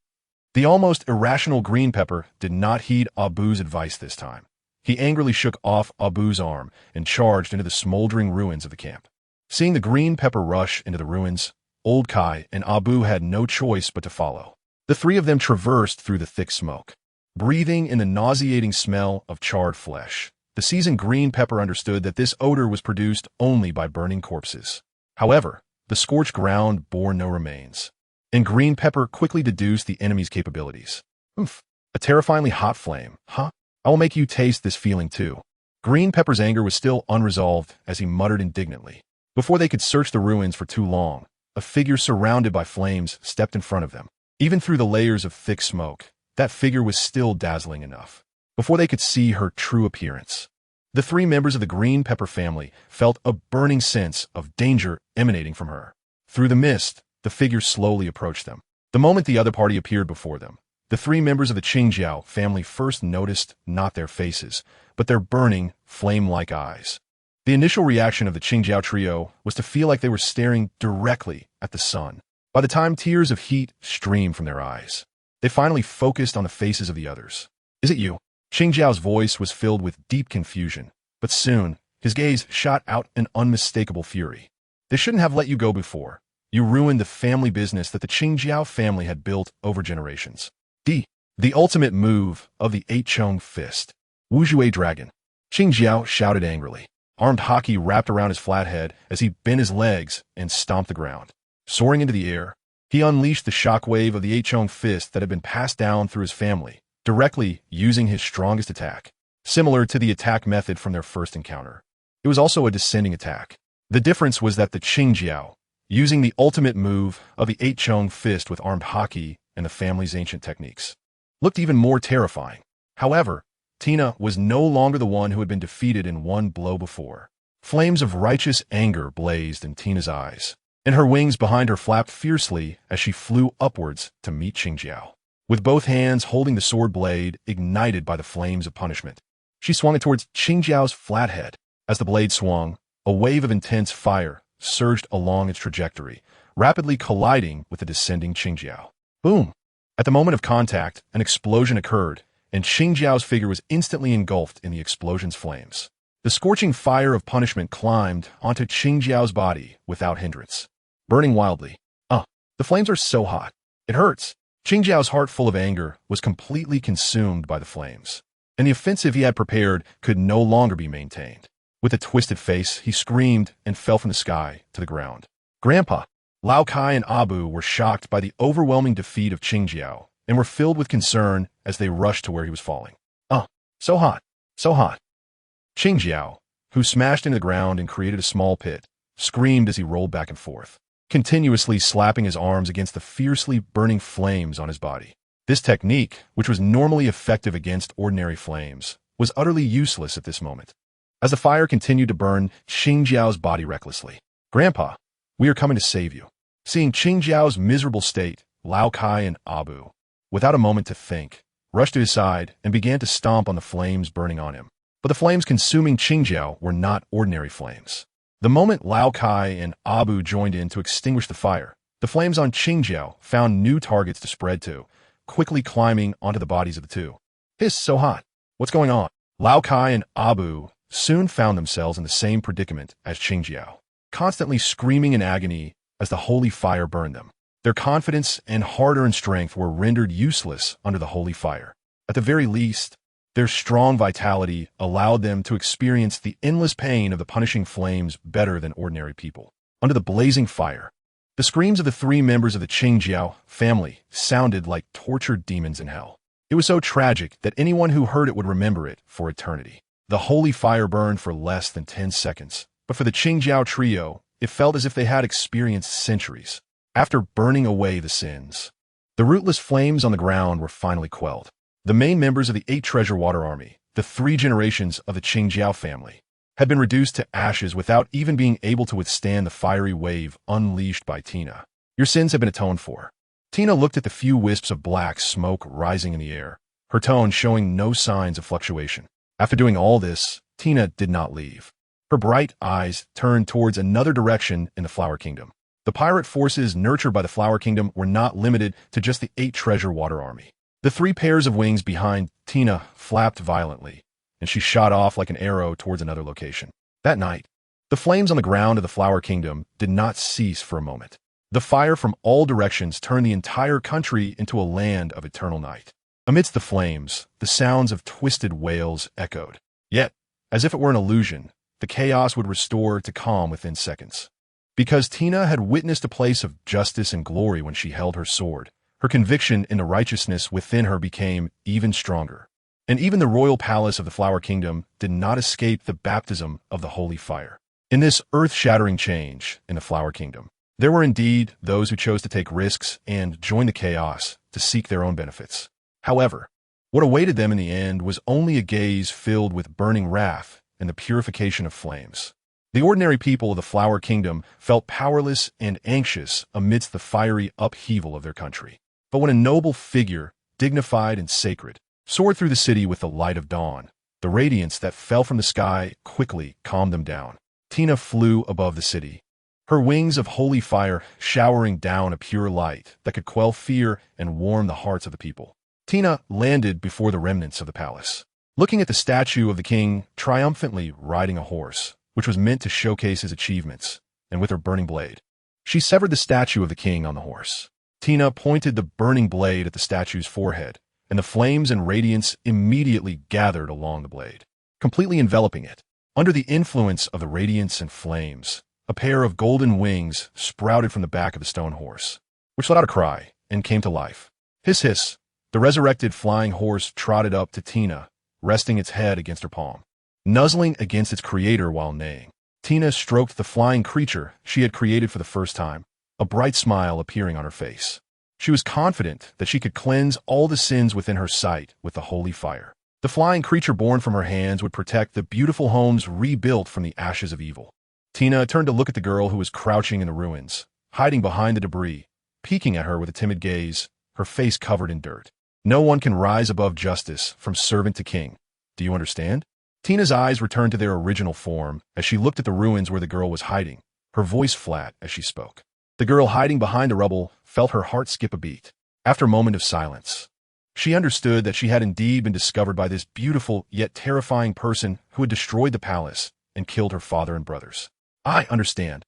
The almost irrational Green Pepper did not heed Abu's advice this time. He angrily shook off Abu's arm and charged into the smoldering ruins of the camp. Seeing the Green Pepper rush into the ruins, Old Kai and Abu had no choice but to follow. The 3 of them traversed through the thick smoke, breathing in the nauseating smell of charred flesh. The seasoned Green Pepper understood that this odor was produced only by burning corpses. However, the scorched ground bore no remains, and green pepper quickly deduced the enemy's capabilities. Oomph, a terrifyingly hot flame, huh? I will make you taste this feeling too. Green pepper's anger was still unresolved as he muttered indignantly. Before they could search the ruins for too long, a figure surrounded by flames stepped in front of them. Even through the layers of thick smoke, that figure was still dazzling enough. Before they could see her true appearance, the three members of the green pepper family felt a burning sense of danger emanating from her. Through the mist, the figure slowly approached them. The moment the other party appeared before them, the three members of the Qingjiao family first noticed not their faces, but their burning, flame-like eyes. The initial reaction of the Qingjiao trio was to feel like they were staring directly at the sun. By the time tears of heat streamed from their eyes, they finally focused on the faces of the others. Is it you? Qingjiao's voice was filled with deep confusion, but soon his gaze shot out an unmistakable fury. They shouldn't have let you go before. You ruined the family business that the Qingjiao family had built over generations. The ultimate move of the Eight-Chong Fist. Wuzhuai Dragon. Qingjiao shouted angrily. Armed haki wrapped around his flat head as he bent his legs and stomped the ground. Soaring into the air, he unleashed the shockwave of the Eight-Chong Fist that had been passed down through his family, directly using his strongest attack, similar to the attack method from their first encounter. It was also a descending attack. The difference was that the Qingjiao, using the ultimate move of the Eight-Chong Fist with armed haki and the family's ancient techniques, looked even more terrifying. However, Tina was no longer the one who had been defeated in one blow before. Flames of righteous anger blazed in Tina's eyes, and her wings behind her flapped fiercely as she flew upwards to meet Qingjiao. With both hands holding the sword blade ignited by the flames of punishment, she swung it towards Qingjiao's flat head. As the blade swung, a wave of intense fire surged along its trajectory, rapidly colliding with the descending Qingjiao. Boom! At the moment of contact, an explosion occurred, and Qingjiao's figure was instantly engulfed in the explosion's flames. The scorching fire of punishment climbed onto Qingjiao's body without hindrance, burning wildly. The flames are so hot. It hurts. Qingjiao's heart, full of anger, was completely consumed by the flames, and the offensive he had prepared could no longer be maintained. With a twisted face, he screamed and fell from the sky to the ground. Grandpa! Lao Kai and Abu were shocked by the overwhelming defeat of Qingjiao and were filled with concern as they rushed to where he was falling. So hot, so hot. Qingjiao, who smashed into the ground and created a small pit, screamed as he rolled back and forth, continuously slapping his arms against the fiercely burning flames on his body. This technique, which was normally effective against ordinary flames, was utterly useless at this moment, as the fire continued to burn Qingjiao's body recklessly. Grandpa, we are coming to save you. Seeing Qingjiao's miserable state, Lao Kai and Abu, without a moment to think, rushed to his side and began to stomp on the flames burning on him. But the flames consuming Qingjiao were not ordinary flames. The moment Lao Kai and Abu joined in to extinguish the fire, the flames on Qingjiao found new targets to spread to, quickly climbing onto the bodies of the two. Hiss, so hot. What's going on? Lao Kai and Abu soon found themselves in the same predicament as Qingjiao, constantly screaming in agony as the holy fire burned them. Their confidence and hard-earned strength were rendered useless under the holy fire. At the very least, their strong vitality allowed them to experience the endless pain of the punishing flames better than ordinary people. Under the blazing fire, the screams of the three members of the Qingjiao family sounded like tortured demons in hell. It was so tragic that anyone who heard it would remember it for eternity. The holy fire burned for less than 10 seconds, but for the Qingjiao trio, it felt as if they had experienced centuries. After burning away the sins, the rootless flames on the ground were finally quelled. The main members of the 8 Treasure Water Army, the 3 generations of the Qingjiao family, had been reduced to ashes without even being able to withstand the fiery wave unleashed by Tina. Your sins have been atoned for. Tina looked at the few wisps of black smoke rising in the air, her tone showing no signs of fluctuation. After doing all this, Tina did not leave. Her bright eyes turned towards another direction in the Flower Kingdom. The pirate forces nurtured by the Flower Kingdom were not limited to just the 8 Treasure Water Army. The 3 pairs of wings behind Tina flapped violently, and she shot off like an arrow towards another location. That night, the flames on the ground of the Flower Kingdom did not cease for a moment. The fire from all directions turned the entire country into a land of eternal night. Amidst the flames, the sounds of twisted wails echoed. Yet, as if it were an illusion, the chaos would restore to calm within seconds. Because Tina had witnessed a place of justice and glory when she held her sword, her conviction in the righteousness within her became even stronger. And even the royal palace of the Flower Kingdom did not escape the baptism of the holy fire. In this earth-shattering change in the Flower Kingdom, there were indeed those who chose to take risks and join the chaos to seek their own benefits. However, what awaited them in the end was only a gaze filled with burning wrath and the purification of flames. The ordinary people of the Flower Kingdom felt powerless and anxious amidst the fiery upheaval of their country. But when a noble figure, dignified and sacred, soared through the city with the light of dawn, the radiance that fell from the sky quickly calmed them down. Tina flew above the city, her wings of holy fire showering down a pure light that could quell fear and warm the hearts of the people. Tina landed before the remnants of the palace, looking at the statue of the king triumphantly riding a horse, which was meant to showcase his achievements, and with her burning blade, she severed the statue of the king on the horse. Tina pointed the burning blade at the statue's forehead, and the flames and radiance immediately gathered along the blade, completely enveloping it. Under the influence of the radiance and flames, a pair of golden wings sprouted from the back of the stone horse, which let out a cry and came to life. Hiss, hiss. The resurrected flying horse trotted up to Tina, resting its head against her palm, nuzzling against its creator while neighing. Tina stroked the flying creature she had created for the first time, a bright smile appearing on her face. She was confident that she could cleanse all the sins within her sight with the holy fire. The flying creature born from her hands would protect the beautiful homes rebuilt from the ashes of evil. Tina turned to look at the girl who was crouching in the ruins, hiding behind the debris, peeking at her with a timid gaze, her face covered in dirt. No one can rise above justice from servant to king. Do you understand? Tina's eyes returned to their original form as she looked at the ruins where the girl was hiding, her voice flat as she spoke. The girl hiding behind the rubble felt her heart skip a beat. After a moment of silence, she understood that she had indeed been discovered by this beautiful yet terrifying person who had destroyed the palace and killed her father and brothers. I understand.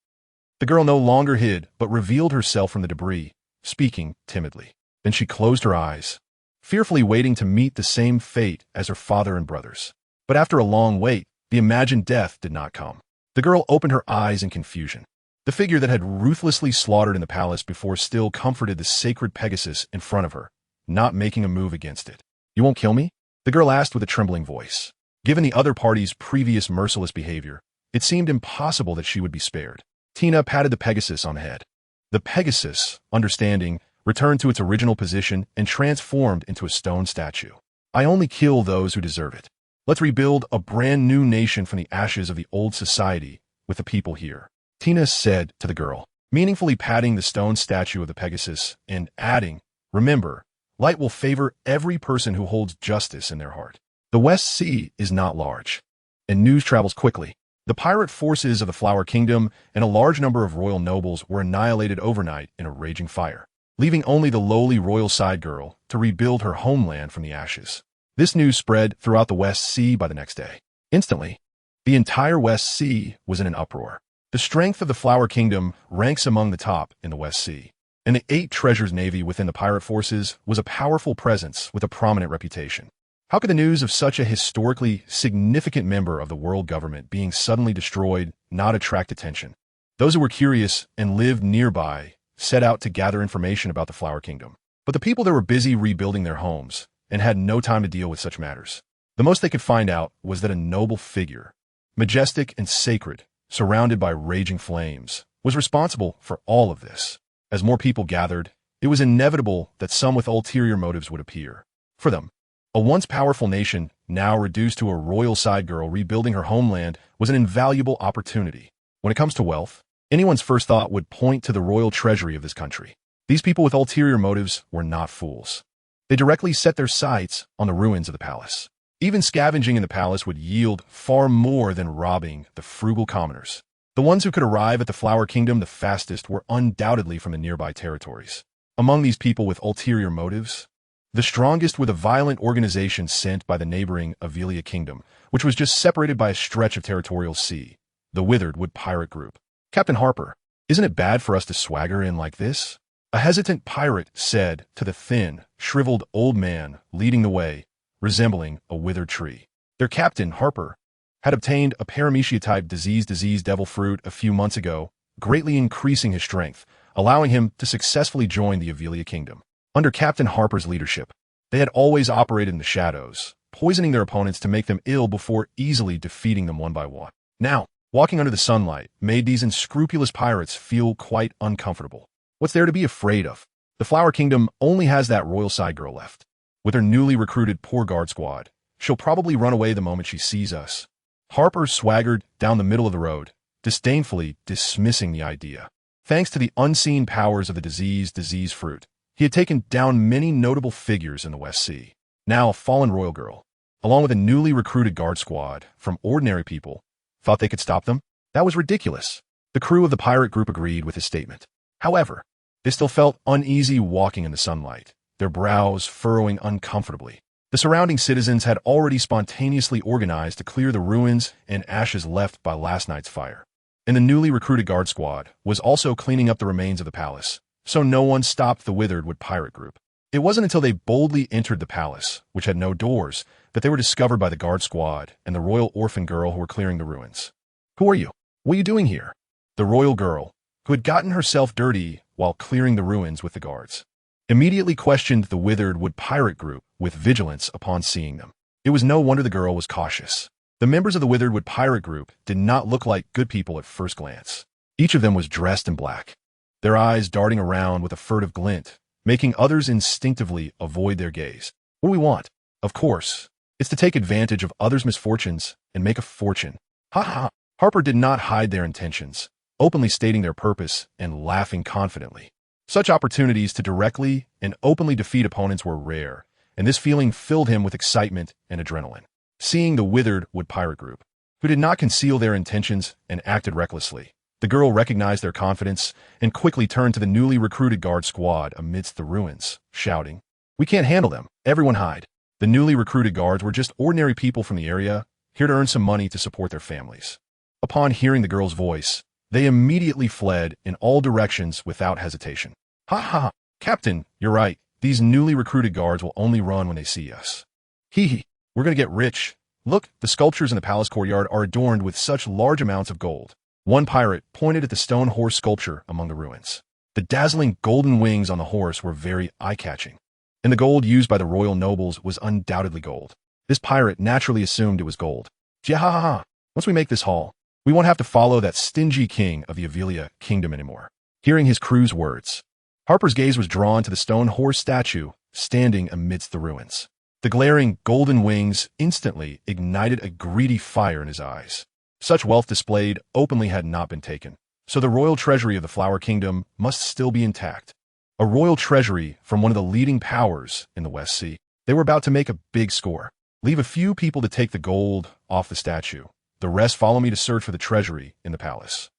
The girl no longer hid, but revealed herself from the debris, speaking timidly. Then she closed her eyes, fearfully waiting to meet the same fate as her father and brothers. But after a long wait, the imagined death did not come. The girl opened her eyes in confusion. The figure that had ruthlessly slaughtered in the palace before still comforted the sacred Pegasus in front of her, not making a move against it. You won't kill me? The girl asked with a trembling voice. Given the other party's previous merciless behavior, it seemed impossible that she would be spared. Tina patted the Pegasus on the head. The Pegasus, understanding, returned to its original position and transformed into a stone statue. I only kill those who deserve it. Let's rebuild a brand new nation from the ashes of the old society with the people here, Tina said to the girl, meaningfully patting the stone statue of the Pegasus and adding, remember, light will favor every person who holds justice in their heart. The West Sea is not large, and news travels quickly. The pirate forces of the Flower Kingdom and a large number of royal nobles were annihilated overnight in a raging fire, leaving only the lowly royal side girl to rebuild her homeland from the ashes. This news spread throughout the West Sea by the next day. Instantly, the entire West Sea was in an uproar. The strength of the Flower Kingdom ranks among the top in the West Sea, and the 8 treasures navy within the pirate forces was a powerful presence with a prominent reputation. How could the news of such a historically significant member of the world government being suddenly destroyed not attract attention? Those who were curious and lived nearby set out to gather information about the Flower Kingdom. But the people that were busy rebuilding their homes and had no time to deal with such matters. The most they could find out was that a noble figure, majestic and sacred, surrounded by raging flames, was responsible for all of this. As more people gathered, it was inevitable that some with ulterior motives would appear. For them, a once powerful nation, now reduced to a royal side girl rebuilding her homeland, was an invaluable opportunity. When it comes to wealth, anyone's first thought would point to the royal treasury of this country. These people with ulterior motives were not fools. They directly set their sights on the ruins of the palace. Even scavenging in the palace would yield far more than robbing the frugal commoners. The ones who could arrive at the Flower Kingdom the fastest were undoubtedly from the nearby territories. Among these people with ulterior motives, the strongest were the violent organizations sent by the neighboring Avelia Kingdom, which was just separated by a stretch of territorial sea, the Withered Wood Pirate Group. Captain Harper, isn't it bad for us to swagger in like this? A hesitant pirate said to the thin, shriveled old man leading the way, resembling a withered tree. Their captain, Harper, had obtained a paramecia-type disease devil fruit a few months ago greatly increasing his strength, allowing him to successfully join the Avelia Kingdom. Under Captain Harper's leadership, they had always operated in the shadows, poisoning their opponents to make them ill before easily defeating them one by one. Now, walking under the sunlight made these unscrupulous pirates feel quite uncomfortable. What's there to be afraid of? The Flower Kingdom only has that royal side girl left. With her newly recruited poor guard squad, she'll probably run away the moment she sees us. Harper swaggered down the middle of the road, disdainfully dismissing the idea. Thanks to the unseen powers of the disease fruit, he had taken down many notable figures in the West Sea. Now a fallen royal girl, along with a newly recruited guard squad from ordinary people, thought they could stop them? That was ridiculous. The crew of the pirate group agreed with his statement. However, they still felt uneasy walking in the sunlight, their brows furrowing uncomfortably. The surrounding citizens had already spontaneously organized to clear the ruins and ashes left by last night's fire. And the newly recruited guard squad was also cleaning up the remains of the palace, so no one stopped the Witheredwood pirate group. It wasn't until they boldly entered the palace, which had no doors, that they were discovered by the guard squad and the royal orphan girl who were clearing the ruins. "Who are you? What are you doing here?" The royal girl, who had gotten herself dirty while clearing the ruins with the guards, immediately questioned the Witheredwood pirate group with vigilance upon seeing them. It was no wonder the girl was cautious. The members of the Witheredwood pirate group did not look like good people at first glance. Each of them was dressed in black, their eyes darting around with a furtive glint, making others instinctively avoid their gaze. What do we want? Of course, it's to take advantage of others' misfortunes and make a fortune. Ha ha! Harper did not hide their intentions, openly stating their purpose and laughing confidently. Such opportunities to directly and openly defeat opponents were rare, and this feeling filled him with excitement and adrenaline. Seeing the Witheredwood pirate group, who did not conceal their intentions and acted recklessly, the girl recognized their confidence and quickly turned to the newly recruited guard squad amidst the ruins, shouting, "We can't handle them. Everyone hide." The newly recruited guards were just ordinary people from the area, here to earn some money to support their families. Upon hearing the girl's voice, they immediately fled in all directions without hesitation. "Ha ha! Captain, you're right. These newly recruited guards will only run when they see us. Hee hee. We're going to get rich. Look, the sculptures in the palace courtyard are adorned with such large amounts of gold." One pirate pointed at the stone horse sculpture among the ruins. The dazzling golden wings on the horse were very eye-catching, and the gold used by the royal nobles was undoubtedly gold. This pirate naturally assumed it was gold. "Jiahaha! Once we make this haul, we won't have to follow that stingy king of the Avelia Kingdom anymore." Hearing his crew's words, Harper's gaze was drawn to the stone horse statue standing amidst the ruins. The glaring golden wings instantly ignited a greedy fire in his eyes. Such wealth displayed openly had not been taken, so the royal treasury of the Flower Kingdom must still be intact. A royal treasury from one of the leading powers in the West Sea. They were about to make a big score. Leave a few people to take the gold off the statue. The rest follow me to search for the treasury in the palace.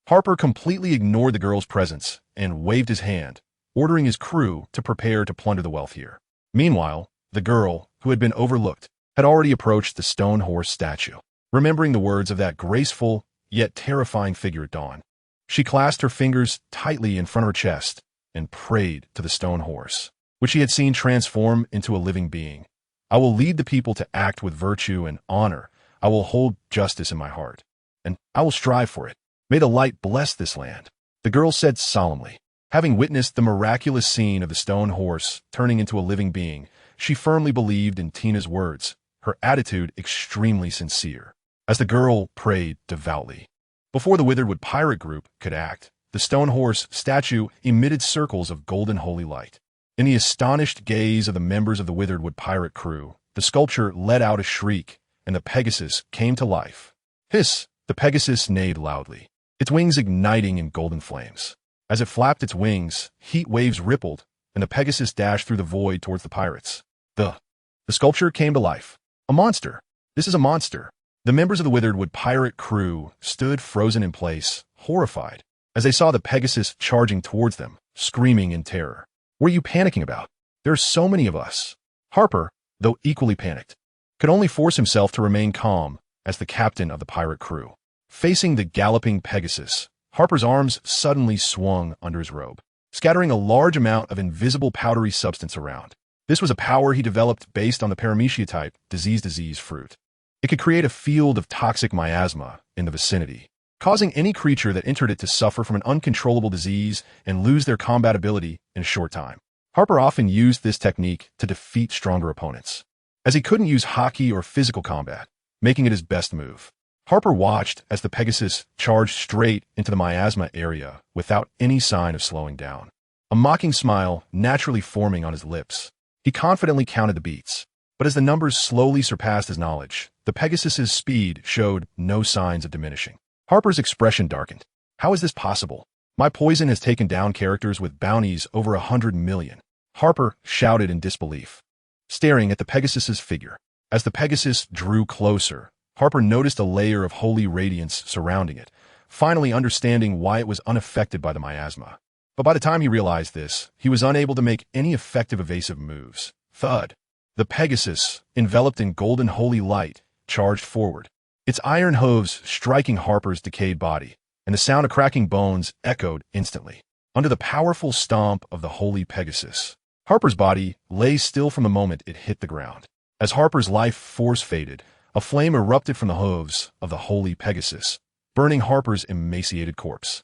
Harper completely ignored the girl's presence and waved his hand, ordering his crew to prepare to plunder the wealth here. Meanwhile, the girl, who had been overlooked, had already approached the stone horse statue. Remembering the words of that graceful yet terrifying figure at dawn, she clasped her fingers tightly in front of her chest and prayed to the stone horse, which she had seen transform into a living being. "I will lead the people to act with virtue and honor. I will hold justice in my heart, and I will strive for it. May the light bless this land," the girl said solemnly. Having witnessed the miraculous scene of the stone horse turning into a living being, she firmly believed in Tina's words, her attitude extremely sincere. As the girl prayed devoutly, before the Witheredwood pirate group could act, the stone horse statue emitted circles of golden holy light. In the astonished gaze of the members of the Witheredwood pirate crew, the sculpture let out a shriek, and the Pegasus came to life. Hiss! The Pegasus neighed loudly, its wings igniting in golden flames. As it flapped its wings, heat waves rippled, and the Pegasus dashed through the void towards the pirates. The sculpture came to life. A monster! This is a monster! The members of the Witheredwood pirate crew stood frozen in place, horrified, as they saw the Pegasus charging towards them, screaming in terror. "What are you panicking about? There are so many of us." Harper, though equally panicked, could only force himself to remain calm as the captain of the pirate crew. Facing the galloping Pegasus, Harper's arms suddenly swung under his robe, scattering a large amount of invisible powdery substance around. This was a power he developed based on the paramecia type disease fruit. It could create a field of toxic miasma in the vicinity, causing any creature that entered it to suffer from an uncontrollable disease and lose their combat ability in a short time. Harper often used this technique to defeat stronger opponents, as he couldn't use hockey or physical combat, making it his best move. Harper watched as the Pegasus charged straight into the miasma area without any sign of slowing down, a mocking smile naturally forming on his lips. He confidently counted the beats, but as the numbers slowly surpassed his knowledge, the Pegasus's speed showed no signs of diminishing. Harper's expression darkened. How is this possible? My poison has taken down characters with bounties over 100 million. Harper shouted in disbelief, staring at the Pegasus's figure. As the Pegasus drew closer, Harper noticed a layer of holy radiance surrounding it, finally understanding why it was unaffected by the miasma. But by the time he realized this, he was unable to make any effective evasive moves. Thud! The Pegasus, enveloped in golden holy light, charged forward, its iron hooves striking Harper's decayed body, and the sound of cracking bones echoed instantly. Under the powerful stomp of the holy Pegasus, Harper's body lay still from the moment it hit the ground. As Harper's life force faded, a flame erupted from the hooves of the holy Pegasus, burning Harper's emaciated corpse.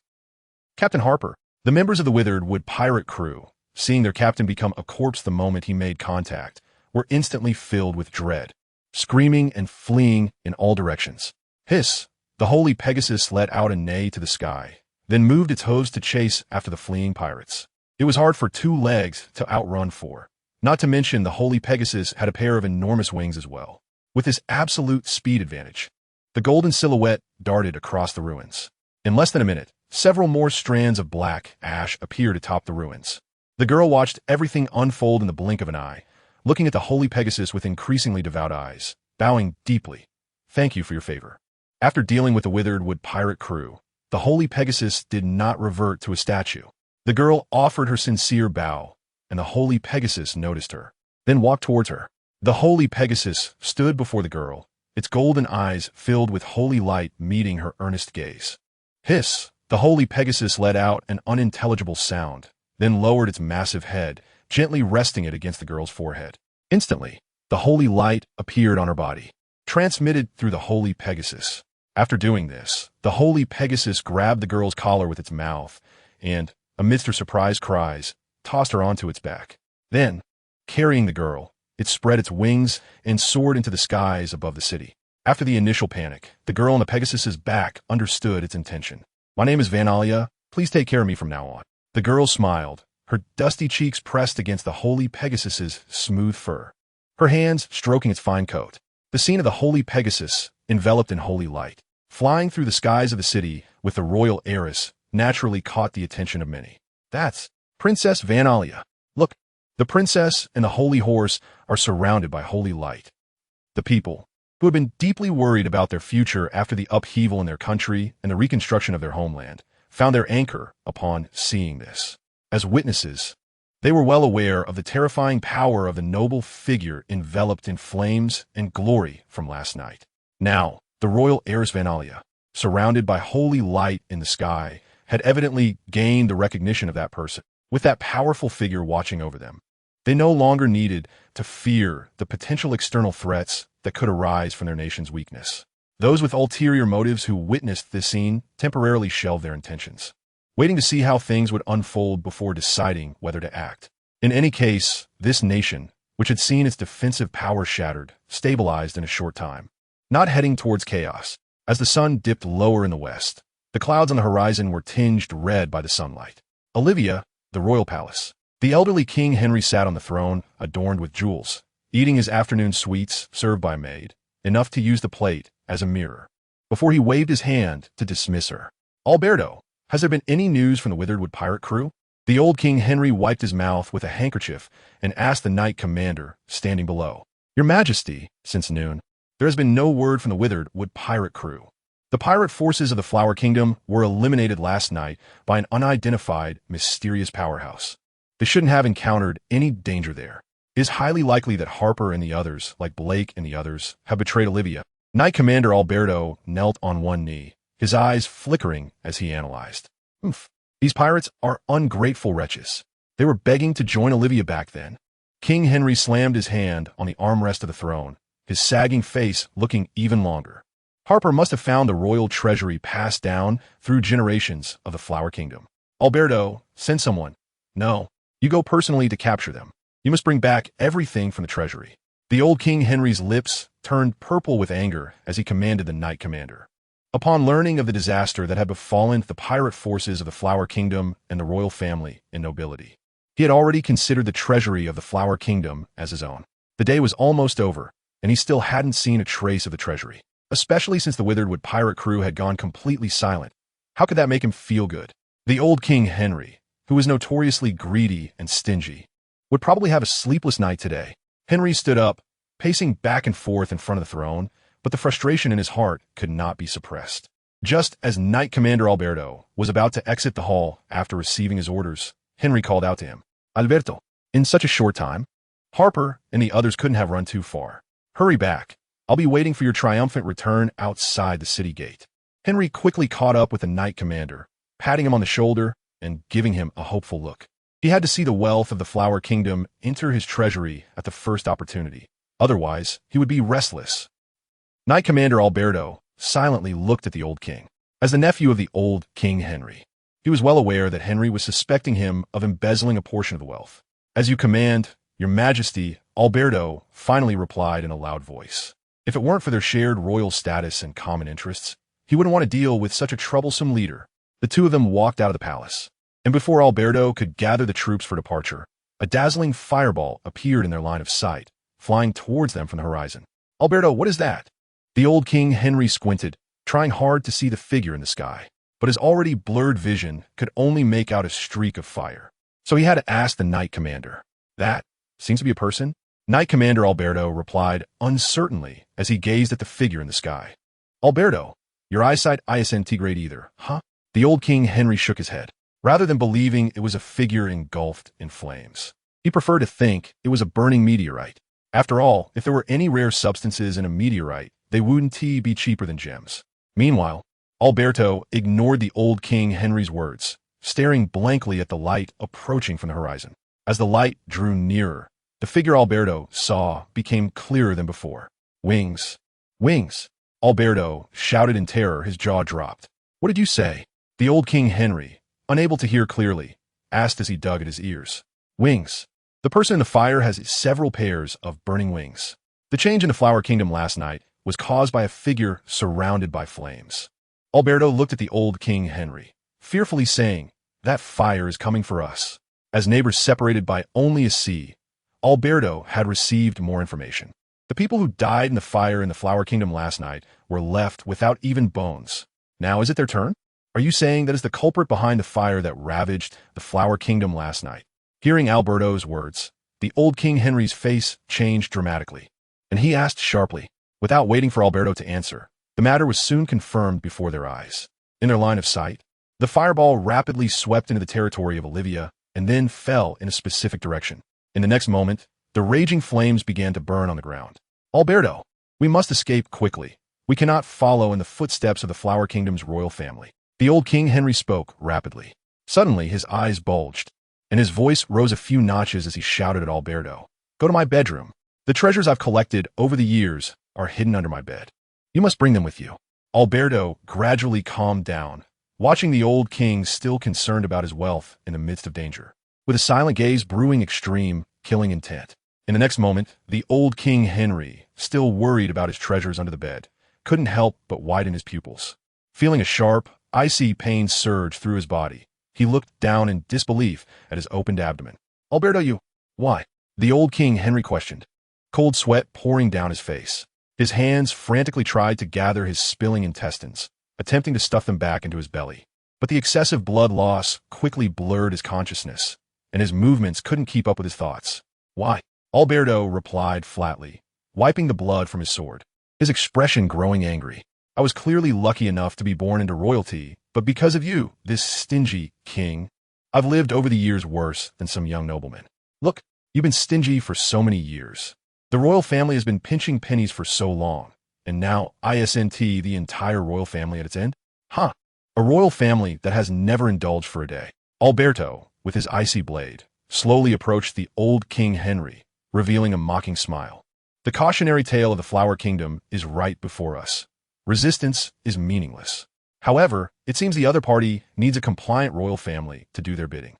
Captain Harper, the members of the Withered Wood pirate crew, seeing their captain become a corpse the moment he made contact, were instantly filled with dread, screaming and fleeing in all directions. Hiss! The holy Pegasus let out a neigh to the sky, then moved its hooves to chase after the fleeing pirates. It was hard for two legs to outrun four. Not to mention the holy Pegasus had a pair of enormous wings as well. With this absolute speed advantage, the golden silhouette darted across the ruins. In less than a minute, several more strands of black ash appeared atop the ruins. The girl watched everything unfold in the blink of an eye, looking at the holy Pegasus with increasingly devout eyes, bowing deeply. Thank you for your favor. After dealing with the Withered Wood pirate crew, the holy Pegasus did not revert to a statue. The girl offered her sincere bow, and the holy Pegasus noticed her, then walked towards her. The holy Pegasus stood before the girl, its golden eyes filled with holy light meeting her earnest gaze. Hiss! The holy Pegasus let out an unintelligible sound, then lowered its massive head, gently resting it against the girl's forehead. Instantly, the holy light appeared on her body, transmitted through the holy Pegasus. After doing this, the holy Pegasus grabbed the girl's collar with its mouth and, amidst her surprised cries, tossed her onto its back. Then, carrying the girl, it spread its wings and soared into the skies above the city. After the initial panic, the girl on the Pegasus's back understood its intention. My name is Vanalia. Please take care of me from now on. The girl smiled, her dusty cheeks pressed against the holy Pegasus's smooth fur, her hands stroking its fine coat. The scene of the holy Pegasus, enveloped in holy light, flying through the skies of the city with the royal heiress, naturally caught the attention of many. That's Princess Vanalia. Look, the princess and the holy horse are surrounded by holy light. The people, who had been deeply worried about their future after the upheaval in their country and the reconstruction of their homeland, found their anchor upon seeing this. As witnesses, they were well aware of the terrifying power of the noble figure enveloped in flames and glory from last night. Now, the royal heiress Vanalia, surrounded by holy light in the sky, had evidently gained the recognition of that person, with that powerful figure watching over them. They no longer needed to fear the potential external threats that could arise from their nation's weakness. Those with ulterior motives who witnessed this scene temporarily shelved their intentions, waiting to see how things would unfold before deciding whether to act. In any case, this nation, which had seen its defensive power shattered, stabilized in a short time, not heading towards chaos. As the sun dipped lower in the west, the clouds on the horizon were tinged red by the sunlight. Olivia, the royal palace. The elderly King Henry sat on the throne, adorned with jewels, eating his afternoon sweets served by a maid, enough to use the plate as a mirror, before he waved his hand to dismiss her. Alberto, has there been any news from the Withered Wood pirate crew? The old King Henry wiped his mouth with a handkerchief and asked the knight commander standing below. Your Majesty, since noon, there has been no word from the Withered Wood pirate crew. The pirate forces of the Flower Kingdom were eliminated last night by an unidentified, mysterious powerhouse. They shouldn't have encountered any danger there. It is highly likely that Harper and the others, like Blake and the others, have betrayed Olivia. Knight Commander Alberto knelt on one knee, his eyes flickering as he analyzed. These pirates are ungrateful wretches. They were begging to join Olivia back then. King Henry slammed his hand on the armrest of the throne, his sagging face looking even longer. Harper must have found the royal treasury passed down through generations of the Flower Kingdom. Alberto, send someone. No, you go personally to capture them. You must bring back everything from the treasury. The old King Henry's lips turned purple with anger as he commanded the Knight Commander. Upon learning of the disaster that had befallen the pirate forces of the Flower Kingdom and the royal family and nobility, he had already considered the treasury of the Flower Kingdom as his own. The day was almost over, and he still hadn't seen a trace of the treasury, especially since the Witheredwood pirate crew had gone completely silent. How could that make him feel good? The old King Henry, who was notoriously greedy and stingy, would probably have a sleepless night today. Henry stood up, pacing back and forth in front of the throne, but the frustration in his heart could not be suppressed. Just as Knight Commander Alberto was about to exit the hall after receiving his orders, Henry called out to him, Alberto, in such a short time, Harper and the others couldn't have run too far. Hurry back. I'll be waiting for your triumphant return outside the city gate. Henry quickly caught up with the Knight Commander, patting him on the shoulder and giving him a hopeful look. He had to see the wealth of the Flower Kingdom enter his treasury at the first opportunity. Otherwise, he would be restless. Knight Commander Alberto silently looked at the old king. As the nephew of the old King Henry, he was well aware that Henry was suspecting him of embezzling a portion of the wealth. As you command, Your Majesty, Alberto finally replied in a loud voice. If it weren't for their shared royal status and common interests, he wouldn't want to deal with such a troublesome leader. The two of them walked out of the palace. And before Alberto could gather the troops for departure, a dazzling fireball appeared in their line of sight, flying towards them from the horizon. Alberto, what is that? The old King Henry squinted, trying hard to see the figure in the sky, but his already blurred vision could only make out a streak of fire. So he had to ask the Knight Commander. That seems to be a person? Knight Commander Alberto replied uncertainly as he gazed at the figure in the sky. Alberto, your eyesight isn't great either, huh? The old King Henry shook his head. Rather than believing it was a figure engulfed in flames, he preferred to think it was a burning meteorite. After all, if there were any rare substances in a meteorite, they wouldn't be cheaper than gems. Meanwhile, Alberto ignored the old King Henry's words, staring blankly at the light approaching from the horizon. As the light drew nearer, the figure Alberto saw became clearer than before. Wings. Wings. Alberto shouted in terror, his jaw dropped. What did you say? The old King Henry, unable to hear clearly, asked as he dug at his ears. Wings. The person in the fire has several pairs of burning wings. The change in the Flower Kingdom last night was caused by a figure surrounded by flames. Alberto looked at the old King Henry, fearfully saying, That fire is coming for us. As neighbors separated by only a sea, Alberto had received more information. The people who died in the fire in the Flower Kingdom last night were left without even bones. Now is it their turn? Are you saying that is the culprit behind the fire that ravaged the Flower Kingdom last night? Hearing Alberto's words, the old King Henry's face changed dramatically, and he asked sharply. Without waiting for Alberto to answer, the matter was soon confirmed before their eyes. In their line of sight, the fireball rapidly swept into the territory of Olivia and then fell in a specific direction. In the next moment, the raging flames began to burn on the ground. Alberto, we must escape quickly. We cannot follow in the footsteps of the Flower Kingdom's royal family. The old King Henry spoke rapidly. Suddenly, his eyes bulged, and his voice rose a few notches as he shouted at Alberto. Go to my bedroom. The treasures I've collected over the years are hidden under my bed. You must bring them with you. Alberto gradually calmed down, watching the old king still concerned about his wealth in the midst of danger. With a silent gaze brewing extreme, killing intent. In the next moment, the old King Henry, still worried about his treasures under the bed, couldn't help but widen his pupils. Feeling a sharp, icy pain surge through his body, he looked down in disbelief at his opened abdomen. Alberto, you... Why? The old King Henry questioned, cold sweat pouring down his face. His hands frantically tried to gather his spilling intestines, attempting to stuff them back into his belly. But the excessive blood loss quickly blurred his consciousness, and his movements couldn't keep up with his thoughts. Why? Alberto replied flatly, wiping the blood from his sword, his expression growing angry. I was clearly lucky enough to be born into royalty, but because of you, this stingy king, I've lived over the years worse than some young noblemen. Look, you've been stingy for so many years. The royal family has been pinching pennies for so long, and now isn't the entire royal family at its end? Huh. A royal family that has never indulged for a day. Alberto, with his icy blade, slowly approached the old King Henry, revealing a mocking smile. The cautionary tale of the Flower Kingdom is right before us. Resistance is meaningless. However, it seems the other party needs a compliant royal family to do their bidding.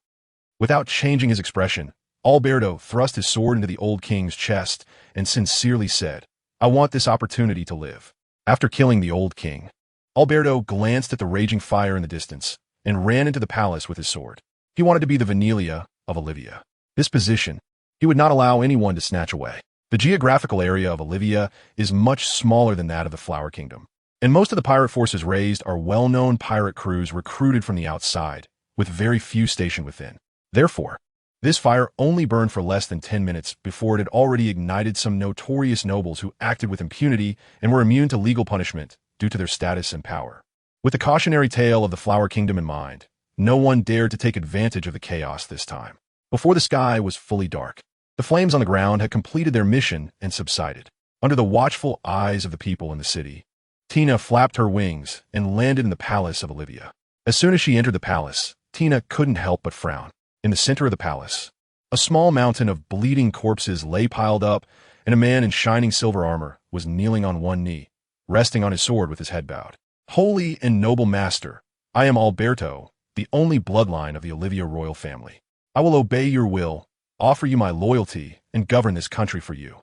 Without changing his expression, Alberto thrust his sword into the old king's chest and sincerely said, "I want this opportunity to live." After killing the old king, Alberto glanced at the raging fire in the distance and ran into the palace with his sword. He wanted to be the Venelia of Olivia. This position, he would not allow anyone to snatch away. The geographical area of Olivia is much smaller than that of the Flower Kingdom, and most of the pirate forces raised are well-known pirate crews recruited from the outside, with very few stationed within. Therefore, this fire only burned for less than 10 minutes before it had already ignited some notorious nobles who acted with impunity and were immune to legal punishment due to their status and power. With the cautionary tale of the Flower Kingdom in mind, no one dared to take advantage of the chaos this time. Before the sky was fully dark, the flames on the ground had completed their mission and subsided. Under the watchful eyes of the people in the city, Tina flapped her wings and landed in the palace of Olivia. As soon as she entered the palace, Tina couldn't help but frown. In the center of the palace, a small mountain of bleeding corpses lay piled up, and a man in shining silver armor was kneeling on one knee, resting on his sword with his head bowed. "Holy and noble master, I am Alberto, the only bloodline of the Olivia royal family. I will obey your will, offer you my loyalty, and govern this country for you."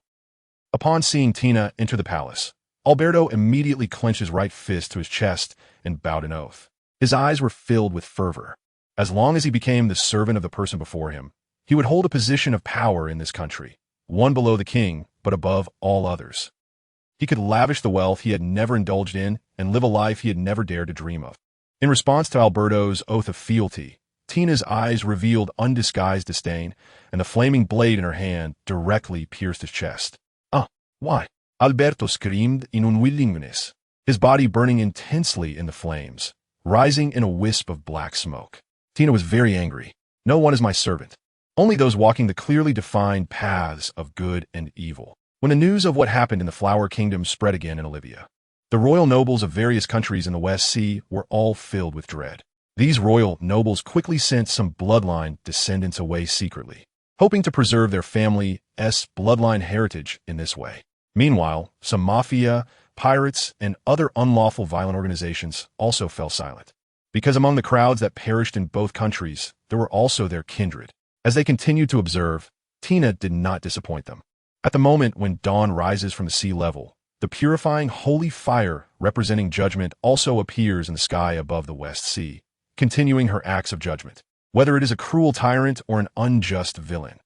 Upon seeing Tina enter the palace, Alberto immediately clenched his right fist to his chest and bowed an oath. His eyes were filled with fervor. As long as he became the servant of the person before him, he would hold a position of power in this country, one below the king, but above all others. He could lavish the wealth he had never indulged in and live a life he had never dared to dream of. In response to Alberto's oath of fealty, Tina's eyes revealed undisguised disdain, and the flaming blade in her hand directly pierced his chest. "Ah, why?" Alberto screamed in unwillingness, his body burning intensely in the flames, rising in a wisp of black smoke. Tina was very angry. "No one is my servant. Only those walking the clearly defined paths of good and evil." When the news of what happened in the Flower Kingdom spread again in Olivia, the royal nobles of various countries in the West Sea were all filled with dread. These royal nobles quickly sent some bloodline descendants away secretly, hoping to preserve their family's bloodline heritage in this way. Meanwhile, some mafia, pirates, and other unlawful violent organizations also fell silent, because among the crowds that perished in both countries, there were also their kindred. As they continued to observe, Tina did not disappoint them. At the moment when dawn rises from the sea level, the purifying holy fire representing judgment also appears in the sky above the West Sea, continuing her acts of judgment, whether it is a cruel tyrant or an unjust villain.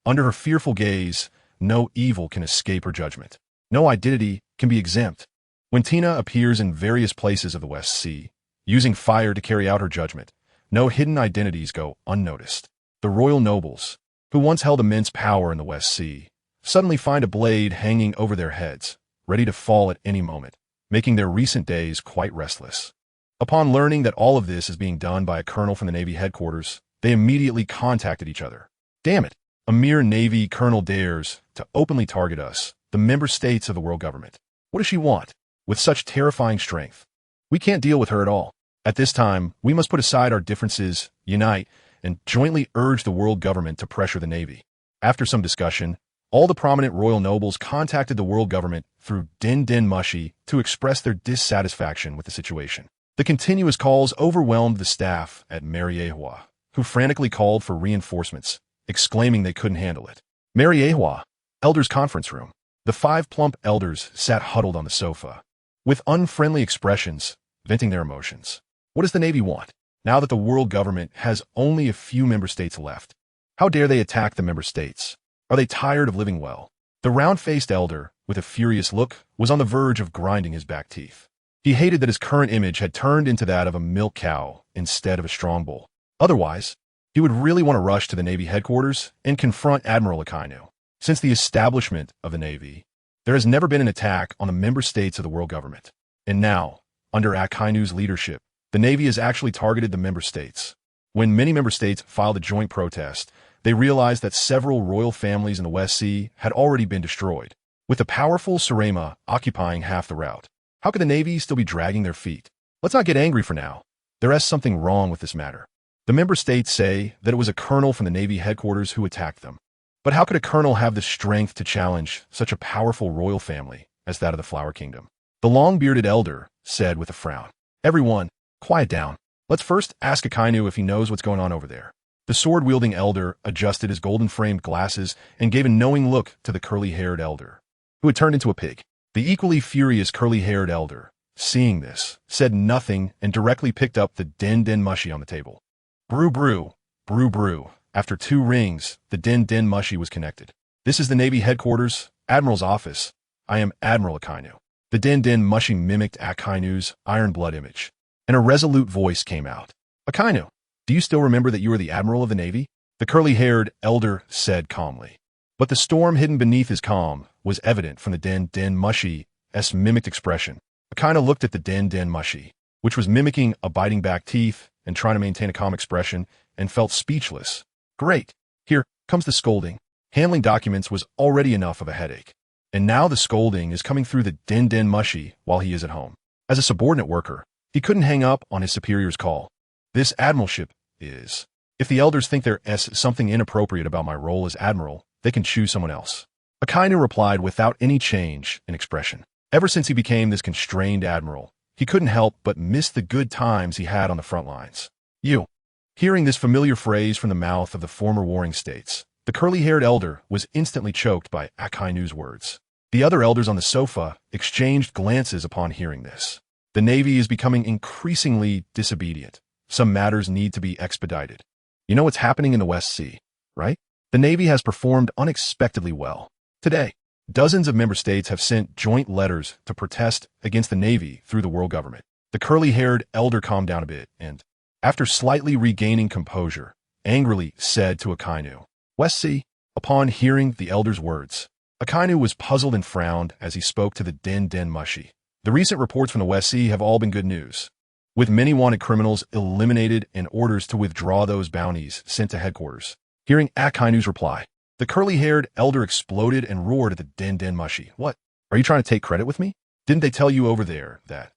Under her fearful gaze, no evil can escape her judgment. No identity can be exempt. When Tina appears in various places of the West Sea, using fire to carry out her judgment, no hidden identities go unnoticed. The royal nobles, who once held immense power in the West Sea, suddenly find a blade hanging over their heads, ready to fall at any moment, making their recent days quite restless. Upon learning that all of this is being done by a colonel from the Navy headquarters, they immediately contacted each other. "Damn it, a mere Navy colonel dares to openly target us, the member states of the world government. What does she want? With such terrifying strength. We can't deal with her at all. At this time, we must put aside our differences, unite, and jointly urge the world government to pressure the Navy." After some discussion, all the prominent royal nobles contacted the world government through Den Mushi to express their dissatisfaction with the situation. The continuous calls overwhelmed the staff at Mariewa, who frantically called for reinforcements, exclaiming they couldn't handle it. Mariewa, elders' conference room. The 5 plump elders sat huddled on the sofa, with unfriendly expressions, venting their emotions. What does the Navy want, now that the world government has only a few member states left? How dare they attack the member states? Are they tired of living well? The round-faced elder, with a furious look, was on the verge of grinding his back teeth. He hated that his current image had turned into that of a milk cow instead of a strong bull. Otherwise, he would really want to rush to the Navy headquarters and confront Admiral Akainu. Since the establishment of the Navy, there has never been an attack on the member states of the world government. And now, under Akainu's leadership, the Navy has actually targeted the member states. When many member states filed a joint protest, they realized that several royal families in the West Sea had already been destroyed, with the powerful Surema occupying half the route. How could the Navy still be dragging their feet? Let's not get angry for now. There is something wrong with this matter. The member states say that it was a colonel from the Navy headquarters who attacked them. But how could a colonel have the strength to challenge such a powerful royal family as that of the Flower Kingdom? The The long-bearded elder said with a frown. Everyone, quiet down. Let's first ask Akainu if he knows what's going on over there. The sword-wielding elder adjusted his golden-framed glasses and gave a knowing look to the curly-haired elder, who had turned into a pig. The equally furious curly-haired elder, seeing this, said nothing and directly picked up the den mushi on the table. Brew, brew, brew, brew. After 2 rings, the den mushi was connected. This is the Navy headquarters, Admiral's office. I am Admiral Akainu. The den mushi mimicked Akainu's iron blood image, and a resolute voice came out. Akainu, do you still remember that you are the Admiral of the Navy? The curly-haired elder said calmly. But the storm hidden beneath his calm was evident from the den mushi's mimicked expression. Akainu looked at the den mushi, which was mimicking a biting back teeth and trying to maintain a calm expression, and felt speechless. Great. Here comes the scolding. Handling documents was already enough of a headache. And now the scolding is coming through the den mushi while he is at home. As a subordinate worker, he couldn't hang up on his superior's call. This admiralship is. If the elders think there's something inappropriate about my role as admiral, they can choose someone else. Akainu replied without any change in expression. Ever since he became this constrained admiral, he couldn't help but miss the good times he had on the front lines. You. Hearing this familiar phrase from the mouth of the former warring states, the curly-haired elder was instantly choked by Akainu's words. The other elders on the sofa exchanged glances upon hearing this. The Navy is becoming increasingly disobedient. Some matters need to be expedited. You know what's happening in the West Sea, right? The Navy has performed unexpectedly well. Today, dozens of member states have sent joint letters to protest against the Navy through the world government. The curly-haired elder calmed down a bit and, after slightly regaining composure, angrily said to Akainu, West Sea. Upon hearing the elder's words, Akainu was puzzled and frowned as he spoke to the den mushi. The recent reports from the West Sea have all been good news, with many wanted criminals eliminated and orders to withdraw those bounties sent to headquarters. Hearing Akainu's reply, the curly-haired elder exploded and roared at the den mushi. What? Are you trying to take credit with me? Didn't they tell you over there that,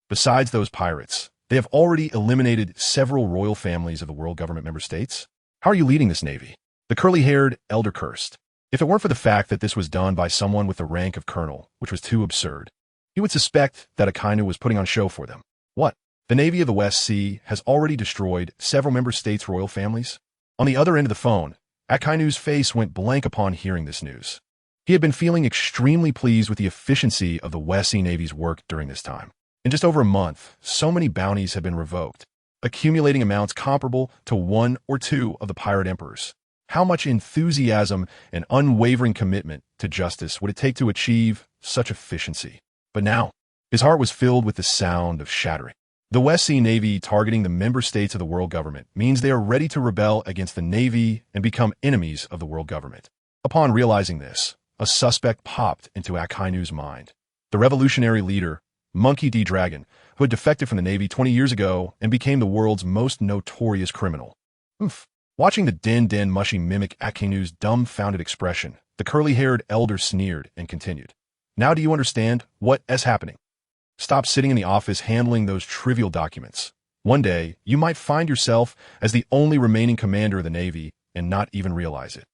besides those pirates, they have already eliminated several royal families of the world government member states? How are you leading this Navy? The curly-haired elder cursed. If it weren't for the fact that this was done by someone with the rank of colonel, which was too absurd, he would suspect that Akainu was putting on show for them. What? The Navy of the West Sea has already destroyed several member states' royal families? On the other end of the phone, Akainu's face went blank upon hearing this news. He had been feeling extremely pleased with the efficiency of the West Sea Navy's work during this time. In just over a month, so many bounties had been revoked, accumulating amounts comparable to 1 or 2 of the pirate emperors. How much enthusiasm and unwavering commitment to justice would it take to achieve such efficiency? But now, his heart was filled with the sound of shattering. The West Sea Navy targeting the member states of the world government means they are ready to rebel against the Navy and become enemies of the world government. Upon realizing this, a suspect popped into Akainu's mind. The revolutionary leader, Monkey D. Dragon, who had defected from the Navy 20 years ago and became the world's most notorious criminal. Oof. Watching the den mushi mimic Akainu's dumbfounded expression, the curly-haired elder sneered and continued. Now do you understand what's happening? Stop sitting in the office handling those trivial documents. One day, you might find yourself as the only remaining commander of the Navy and not even realize it.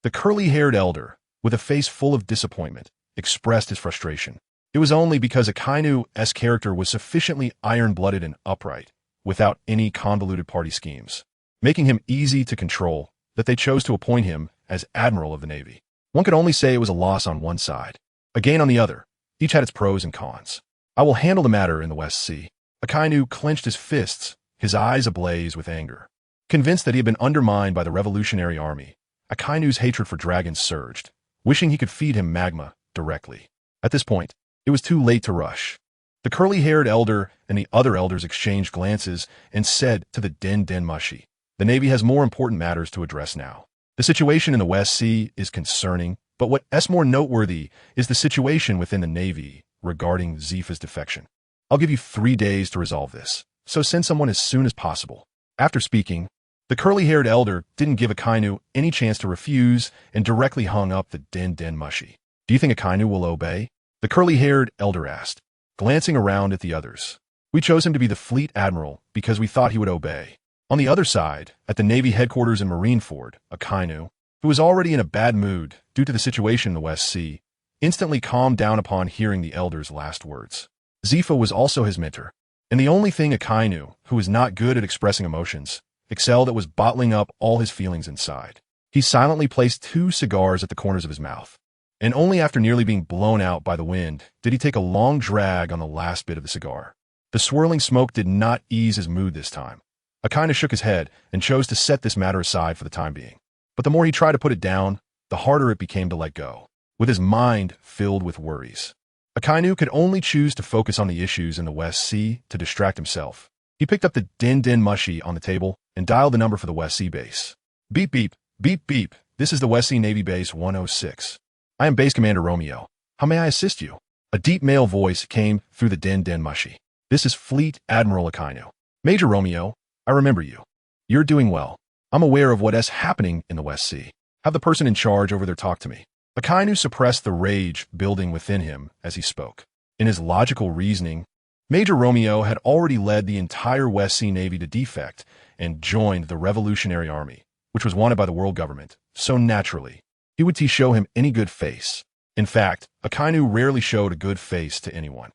The curly-haired elder, with a face full of disappointment, expressed his frustration. It was only because Akainu's character was sufficiently iron-blooded and upright, without any convoluted party schemes, making him easy to control, that they chose to appoint him as Admiral of the Navy. One could only say it was a loss on one side, a gain on the other. Each had its pros and cons. I will handle the matter in the West Sea. Akainu clenched his fists, his eyes ablaze with anger. Convinced that he had been undermined by the Revolutionary Army, Akainu's hatred for dragons surged, wishing he could feed him magma directly. At this point, it was too late to rush. The curly-haired elder and the other elders exchanged glances and said to the den mushi, the Navy has more important matters to address now. The situation in the West Sea is concerning, but what's more noteworthy is the situation within the Navy regarding Zifa's defection. I'll give you 3 days to resolve this, so send someone as soon as possible. After speaking, the curly-haired elder didn't give Akainu any chance to refuse and directly hung up the den mushi. Do you think Akainu will obey? The curly-haired elder asked, glancing around at the others. We chose him to be the fleet admiral because we thought he would obey. On the other side, at the Navy headquarters in Marineford, Akainu, who was already in a bad mood due to the situation in the West Sea, instantly calmed down upon hearing the elder's last words. Zifa was also his mentor. And the only thing Akainu, who was not good at expressing emotions, excelled at was bottling up all his feelings inside. He silently placed 2 cigars at the corners of his mouth. And only after nearly being blown out by the wind did he take a long drag on the last bit of the cigar. The swirling smoke did not ease his mood this time. Akainu shook his head and chose to set this matter aside for the time being. But the more he tried to put it down, the harder it became to let go, with his mind filled with worries. Akainu could only choose to focus on the issues in the West Sea to distract himself. He picked up the din mushi on the table and dialed the number for the West Sea base. Beep beep, beep beep, this is the West Sea Navy Base 106. I am Base Commander Romeo. How may I assist you? A deep male voice came through the din mushi. This is Fleet Admiral Akainu. Major Romeo, I remember you. You're doing well. I'm aware of what is happening in the West Sea. Have the person in charge over there talk to me. Akainu suppressed the rage building within him as he spoke. In his logical reasoning, Major Romeo had already led the entire West Sea Navy to defect and joined the Revolutionary Army, which was wanted by the world government, so naturally, he would show him any good face. In fact, Akainu rarely showed a good face to anyone.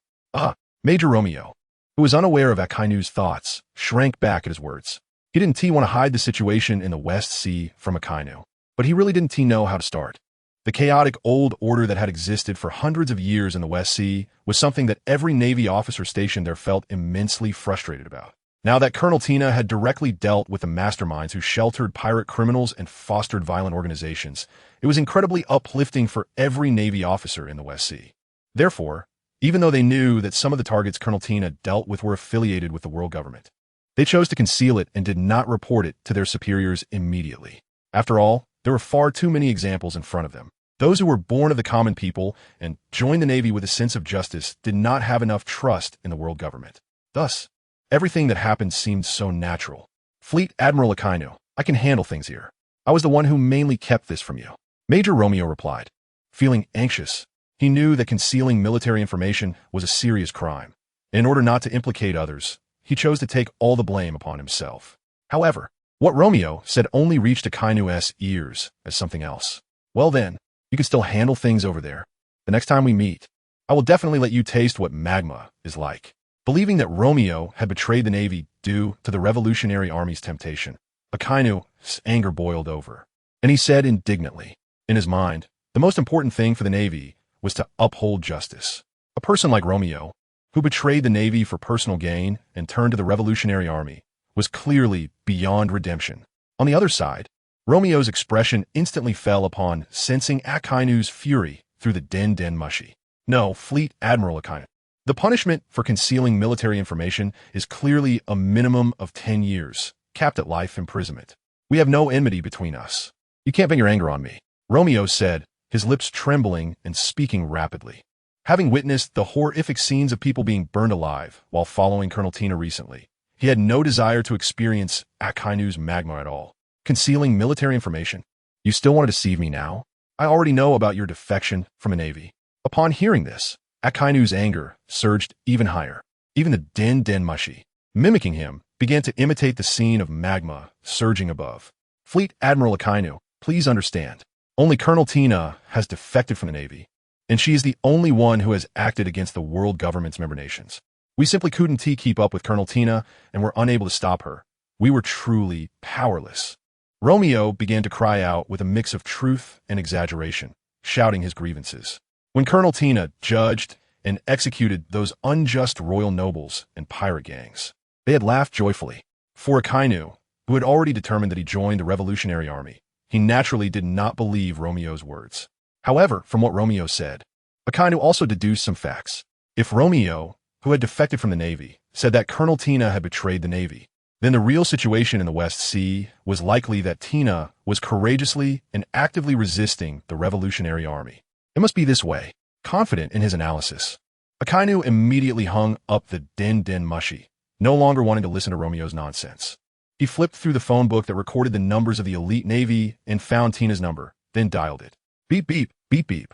Major Romeo, who was unaware of Akainu's thoughts, shrank back at his words. He didn't want to hide the situation in the West Sea from Akainu, but he really didn't know how to start. The chaotic old order that had existed for hundreds of years in the West Sea was something that every Navy officer stationed there felt immensely frustrated about. Now that Colonel Tina had directly dealt with the masterminds who sheltered pirate criminals and fostered violent organizations, it was incredibly uplifting for every Navy officer in the West Sea. Therefore, even though they knew that some of the targets Colonel Tina dealt with were affiliated with the world government, they chose to conceal it and did not report it to their superiors immediately. After all, there were far too many examples in front of them. Those who were born of the common people and joined the Navy with a sense of justice did not have enough trust in the world government. Thus, everything that happened seemed so natural. Fleet Admiral Akainu, I can handle things here. I was the one who mainly kept this from you. Major Romeo replied. Feeling anxious, he knew that concealing military information was a serious crime. In order not to implicate others, he chose to take all the blame upon himself. However, what Romeo said only reached Akainu's ears as something else. Well then, you can still handle things over there. The next time we meet, I will definitely let you taste what magma is like. Believing that Romeo had betrayed the Navy due to the Revolutionary Army's temptation, Akainu's anger boiled over, and he said indignantly, in his mind, the most important thing for the Navy was to uphold justice. A person like Romeo, who betrayed the Navy for personal gain and turned to the Revolutionary Army, was clearly beyond redemption. On the other side, Romeo's expression instantly fell upon sensing Akainu's fury through the din mushi. No, Fleet Admiral Akainu. The punishment for concealing military information is clearly a minimum of 10 years, capped at life imprisonment. We have no enmity between us. You can't vent your anger on me, Romeo said, his lips trembling and speaking rapidly. Having witnessed the horrific scenes of people being burned alive while following Colonel Tina recently, he had no desire to experience Akainu's magma at all. Concealing military information? You still want to deceive me now? I already know about your defection from the Navy. Upon hearing this, Akainu's anger surged even higher. Even the din mushi, mimicking him, began to imitate the scene of magma surging above. Fleet Admiral Akainu, please understand. Only Colonel Tina has defected from the Navy, and she is the only one who has acted against the world government's member nations. We simply couldn't keep up with Colonel Tina and were unable to stop her. We were truly powerless. Romeo began to cry out with a mix of truth and exaggeration, shouting his grievances. When Colonel Tina judged and executed those unjust royal nobles and pirate gangs, they had laughed joyfully. For Akainu, who had already determined that he joined the Revolutionary Army, he naturally did not believe Romeo's words. However, from what Romeo said, Akainu also deduced some facts. If Romeo, who had defected from the Navy, said that Colonel Tina had betrayed the Navy, then the real situation in the West Sea was likely that Tina was courageously and actively resisting the Revolutionary Army. It must be this way. Confident in his analysis, Akainu immediately hung up the din mushi, no longer wanting to listen to Romeo's nonsense. He flipped through the phone book that recorded the numbers of the elite Navy and found Tina's number, then dialed it. Beep, beep, beep, beep.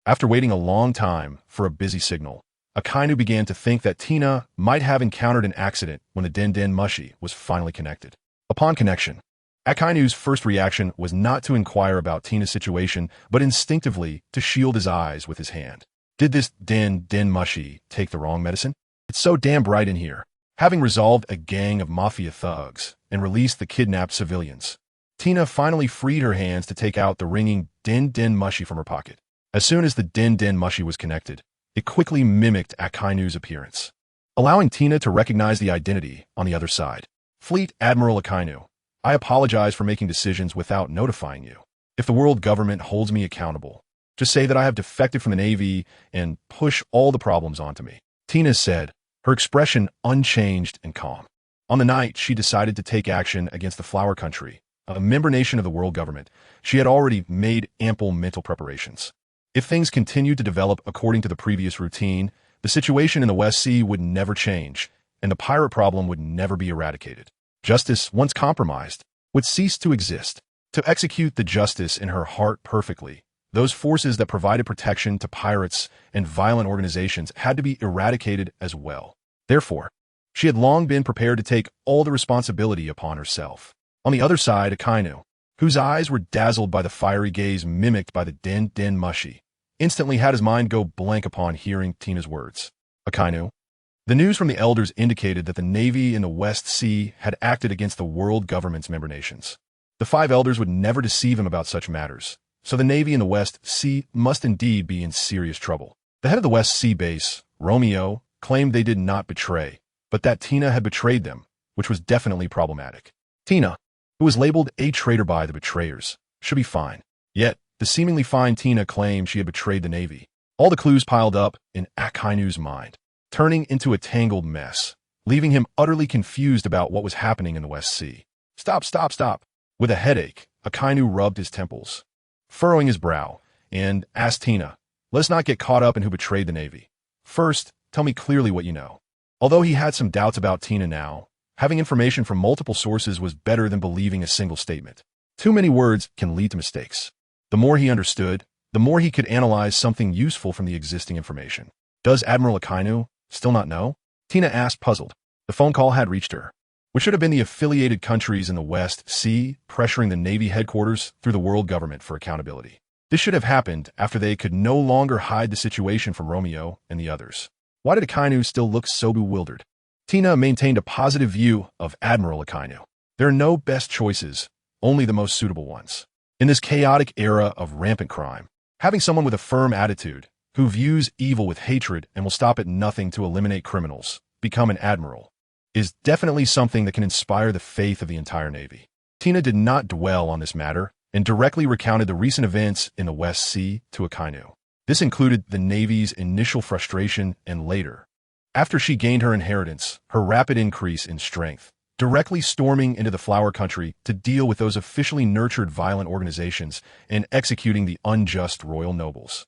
After waiting a long time for a busy signal, Akainu began to think that Tina might have encountered an accident when the din mushi was finally connected. Upon connection, Akainu's first reaction was not to inquire about Tina's situation, but instinctively to shield his eyes with his hand. Did this din mushi take the wrong medicine? It's so damn bright in here. Having resolved a gang of mafia thugs and released the kidnapped civilians, Tina finally freed her hands to take out the ringing din-din mushi from her pocket. As soon as the din-din mushi was connected, it quickly mimicked Akainu's appearance, allowing Tina to recognize the identity on the other side. Fleet Admiral Akainu, I apologize for making decisions without notifying you. If the world government holds me accountable, just say that I have defected from the Navy and push all the problems onto me. Tina said, her expression unchanged and calm. On the night she decided to take action against the Flower Country, a member nation of the world government, she had already made ample mental preparations. If things continued to develop according to the previous routine, the situation in the West Sea would never change, and the pirate problem would never be eradicated. Justice, once compromised, would cease to exist. To execute the justice in her heart perfectly, those forces that provided protection to pirates and violent organizations had to be eradicated as well. Therefore, she had long been prepared to take all the responsibility upon herself. On the other side, Akainu, whose eyes were dazzled by the fiery gaze mimicked by the din-din mushi, instantly had his mind go blank upon hearing Tina's words. Akainu, the news from the elders indicated that the Navy in the West Sea had acted against the world government's member nations. The 5 elders would never deceive him about such matters, so the Navy in the West Sea must indeed be in serious trouble. The head of the West Sea base, Romeo, claimed they did not betray, but that Tina had betrayed them, which was definitely problematic. Tina, who was labeled a traitor by the betrayers, should be fine. Yet, the seemingly fine Tina claimed she had betrayed the Navy. All the clues piled up in Akainu's mind, turning into a tangled mess, leaving him utterly confused about what was happening in the West Sea. Stop, stop, stop. With a headache, Akainu rubbed his temples, furrowing his brow, and asked Tina, let's not get caught up in who betrayed the Navy. First, tell me clearly what you know. Although he had some doubts about Tina now, having information from multiple sources was better than believing a single statement. Too many words can lead to mistakes. The more he understood, the more he could analyze something useful from the existing information. Does Admiral Akainu still not know? Tina asked, puzzled. The phone call had reached her, which should have been the affiliated countries in the West Sea pressuring the Navy headquarters through the world government for accountability. This should have happened after they could no longer hide the situation from Romeo and the others. Why did Akainu still look so bewildered? Tina maintained a positive view of Admiral Akainu. There are no best choices, only the most suitable ones. In this chaotic era of rampant crime, having someone with a firm attitude, who views evil with hatred and will stop at nothing to eliminate criminals, become an admiral, is definitely something that can inspire the faith of the entire Navy. Tina did not dwell on this matter and directly recounted the recent events in the West Sea to Akainu. This included the Navy's initial frustration and later, after she gained her inheritance, her rapid increase in strength, directly storming into the Flower Country to deal with those officially nurtured violent organizations and executing the unjust royal nobles.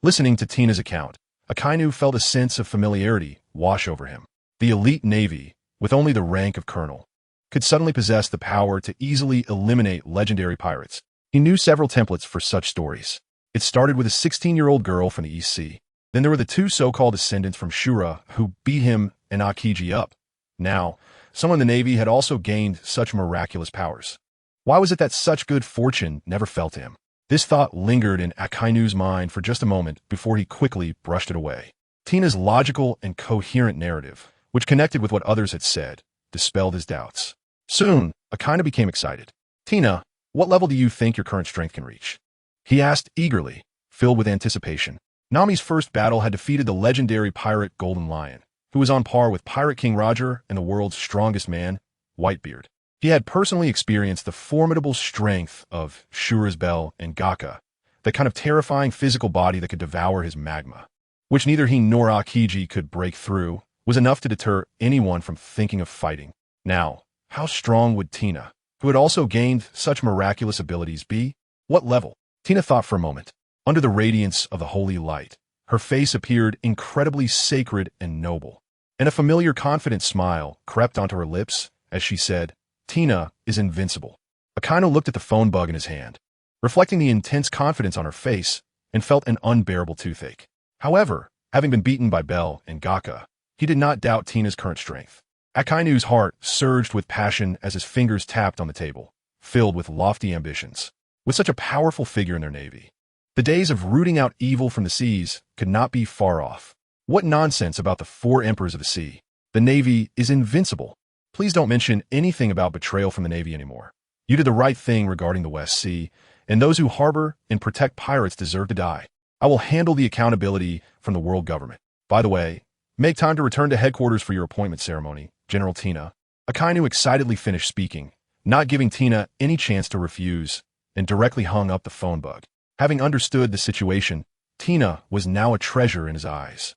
Listening to Tina's account, Akainu felt a sense of familiarity wash over him. The elite Navy, with only the rank of colonel, could suddenly possess the power to easily eliminate legendary pirates. He knew several templates for such stories. It started with a 16-year-old girl from the East Sea. Then there were the 2 so-called descendants from Shura who beat him and Akiji up. Now, someone in the Navy had also gained such miraculous powers. Why was it that such good fortune never fell to him? This thought lingered in Akainu's mind for just a moment before he quickly brushed it away. Tina's logical and coherent narrative, which connected with what others had said, dispelled his doubts. Soon, Akainu became excited. Tina, what level do you think your current strength can reach? He asked eagerly, filled with anticipation. Nami's first battle had defeated the legendary pirate Golden Lion, who was on par with Pirate King Roger and the world's strongest man, Whitebeard. He had personally experienced the formidable strength of Shura's Bell and Gaka, the kind of terrifying physical body that could devour his magma, which neither he nor Akiji could break through, was enough to deter anyone from thinking of fighting. Now, how strong would Tina, who had also gained such miraculous abilities, be? What level? Tina thought for a moment. Under the radiance of the holy light, her face appeared incredibly sacred and noble, and a familiar confident smile crept onto her lips as she said, Tina is invincible. Akainu looked at the phone bug in his hand, reflecting the intense confidence on her face, and felt an unbearable toothache. However, having been beaten by Bell and Gaka, he did not doubt Tina's current strength. Akainu's heart surged with passion as his fingers tapped on the table, filled with lofty ambitions. With such a powerful figure in their navy, the days of rooting out evil from the seas could not be far off. What nonsense about the 4 emperors of the sea. The Navy is invincible. Please don't mention anything about betrayal from the Navy anymore. You did the right thing regarding the West Sea, and those who harbor and protect pirates deserve to die. I will handle the accountability from the world government. By the way, make time to return to headquarters for your appointment ceremony, General Tina. Akainu excitedly finished speaking, not giving Tina any chance to refuse, and directly hung up the phone bug. Having understood the situation, Tina was now a treasure in his eyes.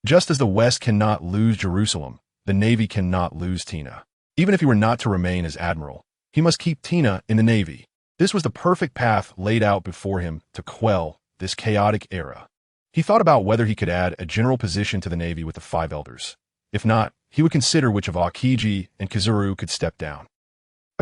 Just as the West cannot lose Jerusalem, the Navy cannot lose Tina. Even if he were not to remain as Admiral, he must keep Tina in the Navy. This was the perfect path laid out before him to quell this chaotic era. He thought about whether he could add a general position to the Navy with the 5 elders. If not, he would consider which of Aokiji and Kizaru could step down.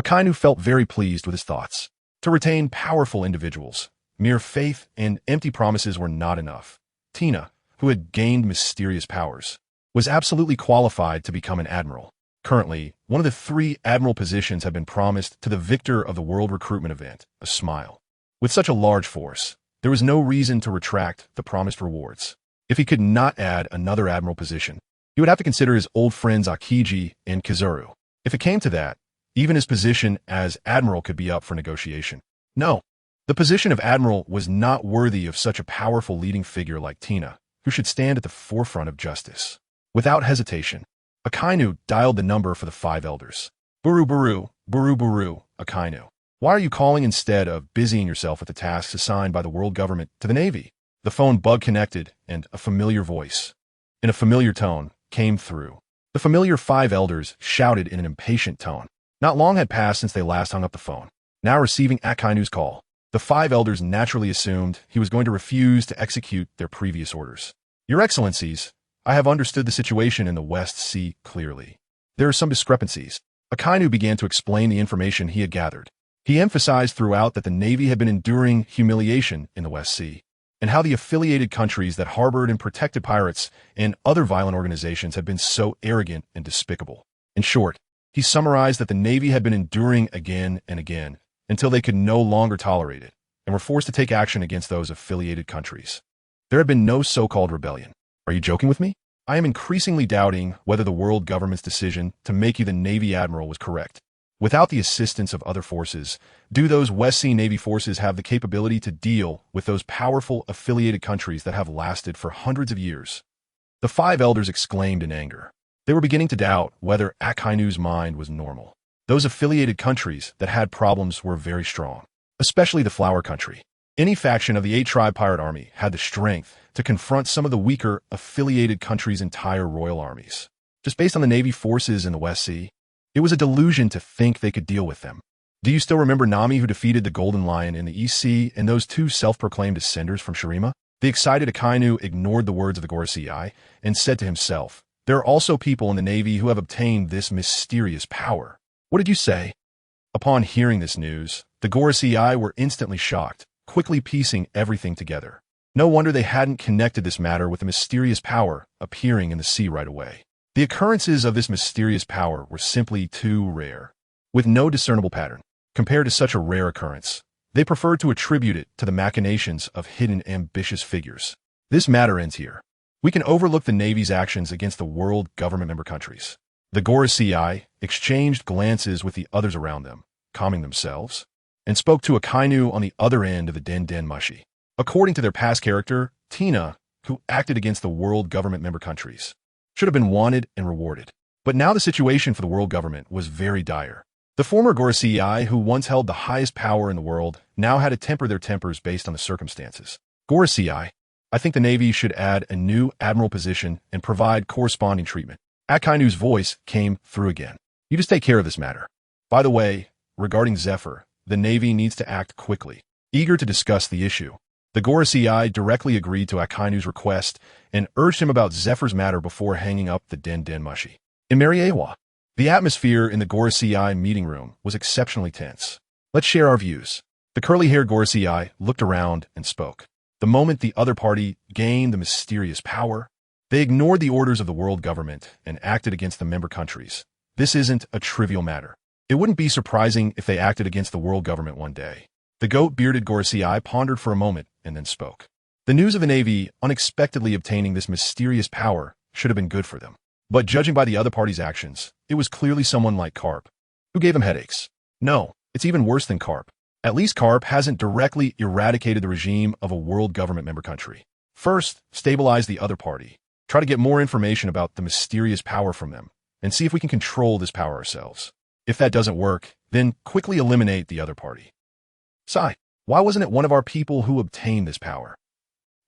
Akainu felt very pleased with his thoughts. To retain powerful individuals, mere faith and empty promises were not enough. Tina, who had gained mysterious powers, was absolutely qualified to become an admiral. Currently, one of the 3 admiral positions had been promised to the victor of the World Recruitment Event, a smile. With such a large force, there was no reason to retract the promised rewards. If he could not add another admiral position, he would have to consider his old friends Aokiji and Kizaru. If it came to that, even his position as admiral could be up for negotiation. No, the position of admiral was not worthy of such a powerful leading figure like Tina, who should stand at the forefront of justice. Without hesitation, Akainu dialed the number for the 5 elders. Buru Buru, Buru Buru, Akainu. Why are you calling instead of busying yourself with the tasks assigned by the world government to the Navy? The phone bug connected, and a familiar voice, in a familiar tone, came through. The familiar 5 elders shouted in an impatient tone. Not long had passed since they last hung up the phone. Now receiving Akainu's call, the 5 elders naturally assumed he was going to refuse to execute their previous orders. Your Excellencies, I have understood the situation in the West Sea clearly. There are some discrepancies. Akainu began to explain the information he had gathered. He emphasized throughout that the Navy had been enduring humiliation in the West Sea, and how the affiliated countries that harbored and protected pirates and other violent organizations had been so arrogant and despicable. In short, he summarized that the Navy had been enduring again and again until they could no longer tolerate it and were forced to take action against those affiliated countries. There had been no so-called rebellion. Are you joking with me? I am increasingly doubting whether the world government's decision to make you the Navy Admiral was correct. Without the assistance of other forces, do those West Sea Navy forces have the capability to deal with those powerful affiliated countries that have lasted for hundreds of years? The 5 elders exclaimed in anger. They were beginning to doubt whether Akainu's mind was normal. Those affiliated countries that had problems were very strong, especially the Flower Country. Any faction of the 8-tribe pirate army had the strength to confront some of the weaker affiliated countries' entire royal armies. Just based on the Navy forces in the West Sea, it was a delusion to think they could deal with them. Do you still remember Nami, who defeated the Golden Lion in the East Sea, and those 2 self-proclaimed ascenders from Shirima? The excited Akainu ignored the words of the Gorosei and said to himself, there are also people in the Navy who have obtained this mysterious power. What did you say? Upon hearing this news, the Gorosei were instantly shocked, quickly piecing everything together. No wonder they hadn't connected this matter with the mysterious power appearing in the sea right away. The occurrences of this mysterious power were simply too rare, with no discernible pattern. Compared to such a rare occurrence, they preferred to attribute it to the machinations of hidden ambitious figures. This matter ends here. We can overlook the Navy's actions against the world government member countries. The Gorosei exchanged glances with the others around them, calming themselves, and spoke to Akainu on the other end of the Den Mushi. According to their past character, Tina, who acted against the world government member countries, should have been wanted and rewarded. But now the situation for the world government was very dire. The former Gorosei, who once held the highest power in the world, now had to temper their tempers based on the circumstances. Gorosei, I think the Navy should add a new admiral position and provide corresponding treatment. Akainu's voice came through again. You just take care of this matter. By the way, regarding Zephyr, the Navy needs to act quickly. Eager to discuss the issue, the Gorosei directly agreed to Akainu's request and urged him about Zephyr's matter before hanging up the Den Mushi. In Mariewa, the atmosphere in the Gorosei meeting room was exceptionally tense. Let's share our views. The curly-haired Gorosei looked around and spoke. The moment the other party gained the mysterious power, they ignored the orders of the world government and acted against the member countries. This isn't a trivial matter. It wouldn't be surprising if they acted against the world government one day. The goat-bearded Gorosei pondered for a moment and then spoke. The news of the Navy unexpectedly obtaining this mysterious power should have been good for them. But judging by the other party's actions, it was clearly someone like Carp, who gave them headaches. No, it's even worse than Carp. At least Carp hasn't directly eradicated the regime of a world government member country. First, stabilize the other party. Try to get more information about the mysterious power from them, and see if we can control this power ourselves. If that doesn't work, then quickly eliminate the other party. Sigh, why wasn't it one of our people who obtained this power?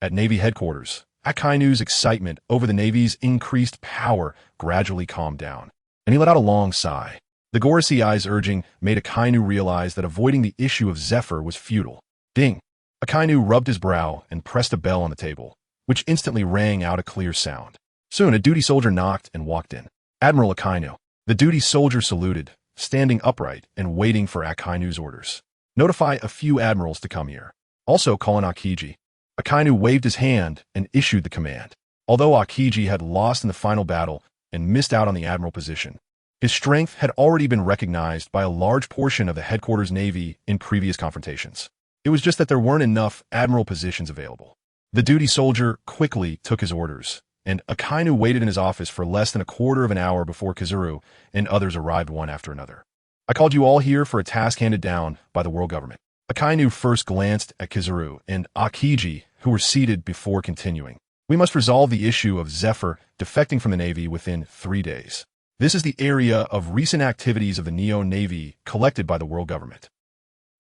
At Navy headquarters, Akainu's excitement over the Navy's increased power gradually calmed down, and he let out a long sigh. The Gorosei's urging made Akainu realize that avoiding the issue of Zephyr was futile. Ding! Akainu rubbed his brow and pressed a bell on the table, which instantly rang out a clear sound. Soon a duty soldier knocked and walked in. Admiral Akainu. The duty soldier saluted, standing upright and waiting for Akainu's orders. Notify a few admirals to come here. Also call in Akiji. Akainu waved his hand and issued the command. Although Akiji had lost in the final battle and missed out on the admiral position, his strength had already been recognized by a large portion of the headquarters Navy in previous confrontations. It was just that there weren't enough admiral positions available. The duty soldier quickly took his orders, and Akainu waited in his office for less than a quarter of an hour before Kizuru and others arrived one after another. I called you all here for a task handed down by the world government. Akainu first glanced at Kizuru and Akiji, who were seated before continuing. We must resolve the issue of Zephyr defecting from the Navy within 3 days. This is the area of recent activities of the Neo Navy collected by the world government.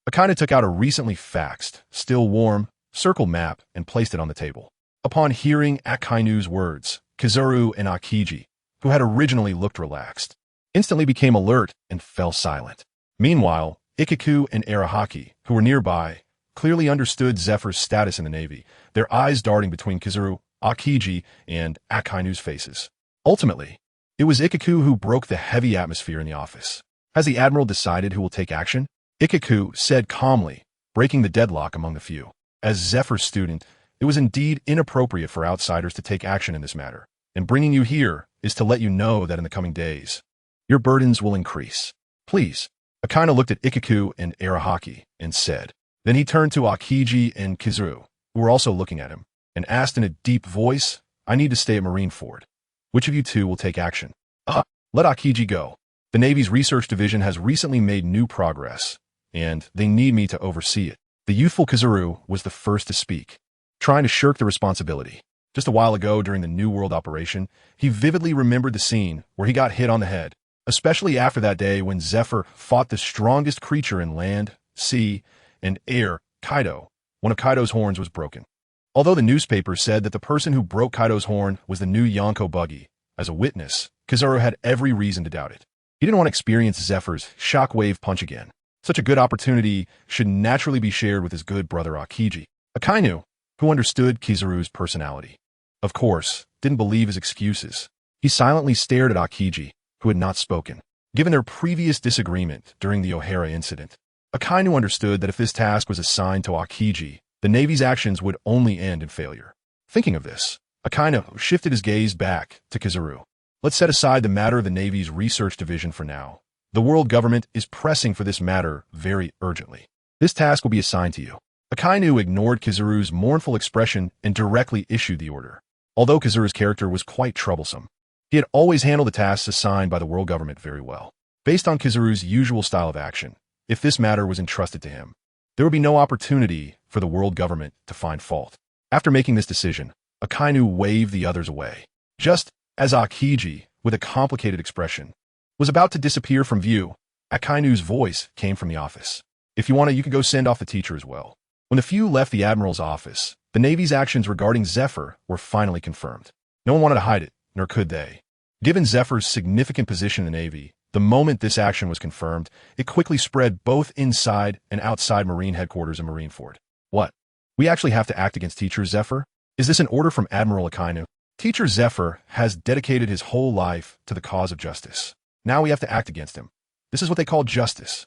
Akainu took out a recently faxed, still warm, circle map and placed it on the table. Upon hearing Akainu's words, Kizuru and Akiji, who had originally looked relaxed, instantly became alert and fell silent. Meanwhile, Ikaku and Arahaki, who were nearby, clearly understood Zephyr's status in the Navy, their eyes darting between Kizuru, Akiji, and Akainu's faces. Ultimately, it was Ikaku who broke the heavy atmosphere in the office. Has the Admiral decided who will take action? Ikaku said calmly, breaking the deadlock among the few. As Zephyr's student, it was indeed inappropriate for outsiders to take action in this matter, and bringing you here is to let you know that in the coming days, your burdens will increase. Please. Akainu looked at Ikaku and Arahaki and said. Then he turned to Akiji and Kizuru, who were also looking at him, and asked in a deep voice, I need to stay at Marineford. Which of you two will take action? Let Akiji go. The Navy's research division has recently made new progress, and they need me to oversee it. The youthful Kizuru was the first to speak, trying to shirk the responsibility. Just a while ago during the New World operation, he vividly remembered the scene where he got hit on the head, especially after that day when Zephyr fought the strongest creature in land, sea, and air, Kaido. One of Kaido's horns was broken. Although the newspaper said that the person who broke Kaido's horn was the new Yonko buggy, as a witness, Kizuru had every reason to doubt it. He didn't want to experience Zephyr's shockwave punch again. Such a good opportunity should naturally be shared with his good brother Akiji. Akainu, who understood Kizuru's personality, of course, didn't believe his excuses. He silently stared at Akiji, who had not spoken. Given their previous disagreement during the O'Hara incident, Akainu understood that if this task was assigned to Akiji, the Navy's actions would only end in failure. Thinking of this, Akainu shifted his gaze back to Kizuru. Let's set aside the matter of the Navy's research division for now. The world government is pressing for this matter very urgently. This task will be assigned to you. Akainu ignored Kizuru's mournful expression and directly issued the order. Although Kizuru's character was quite troublesome, he had always handled the tasks assigned by the world government very well. Based on Kizuru's usual style of action, if this matter was entrusted to him, there would be no opportunity for the world government to find fault. After making this decision, Akainu waved the others away. Just as Akiji, with a complicated expression, was about to disappear from view, Akainu's voice came from the office. If you want to, you can go send off the teacher as well. When the few left the Admiral's office, the Navy's actions regarding Zephyr were finally confirmed. No one wanted to hide it, nor could they. Given Zephyr's significant position in the Navy, the moment this action was confirmed, it quickly spread both inside and outside Marine headquarters in Marineford. What? We actually have to act against Teacher Zephyr? Is this an order from Admiral Akainu? Teacher Zephyr has dedicated his whole life to the cause of justice. Now we have to act against him. This is what they call justice.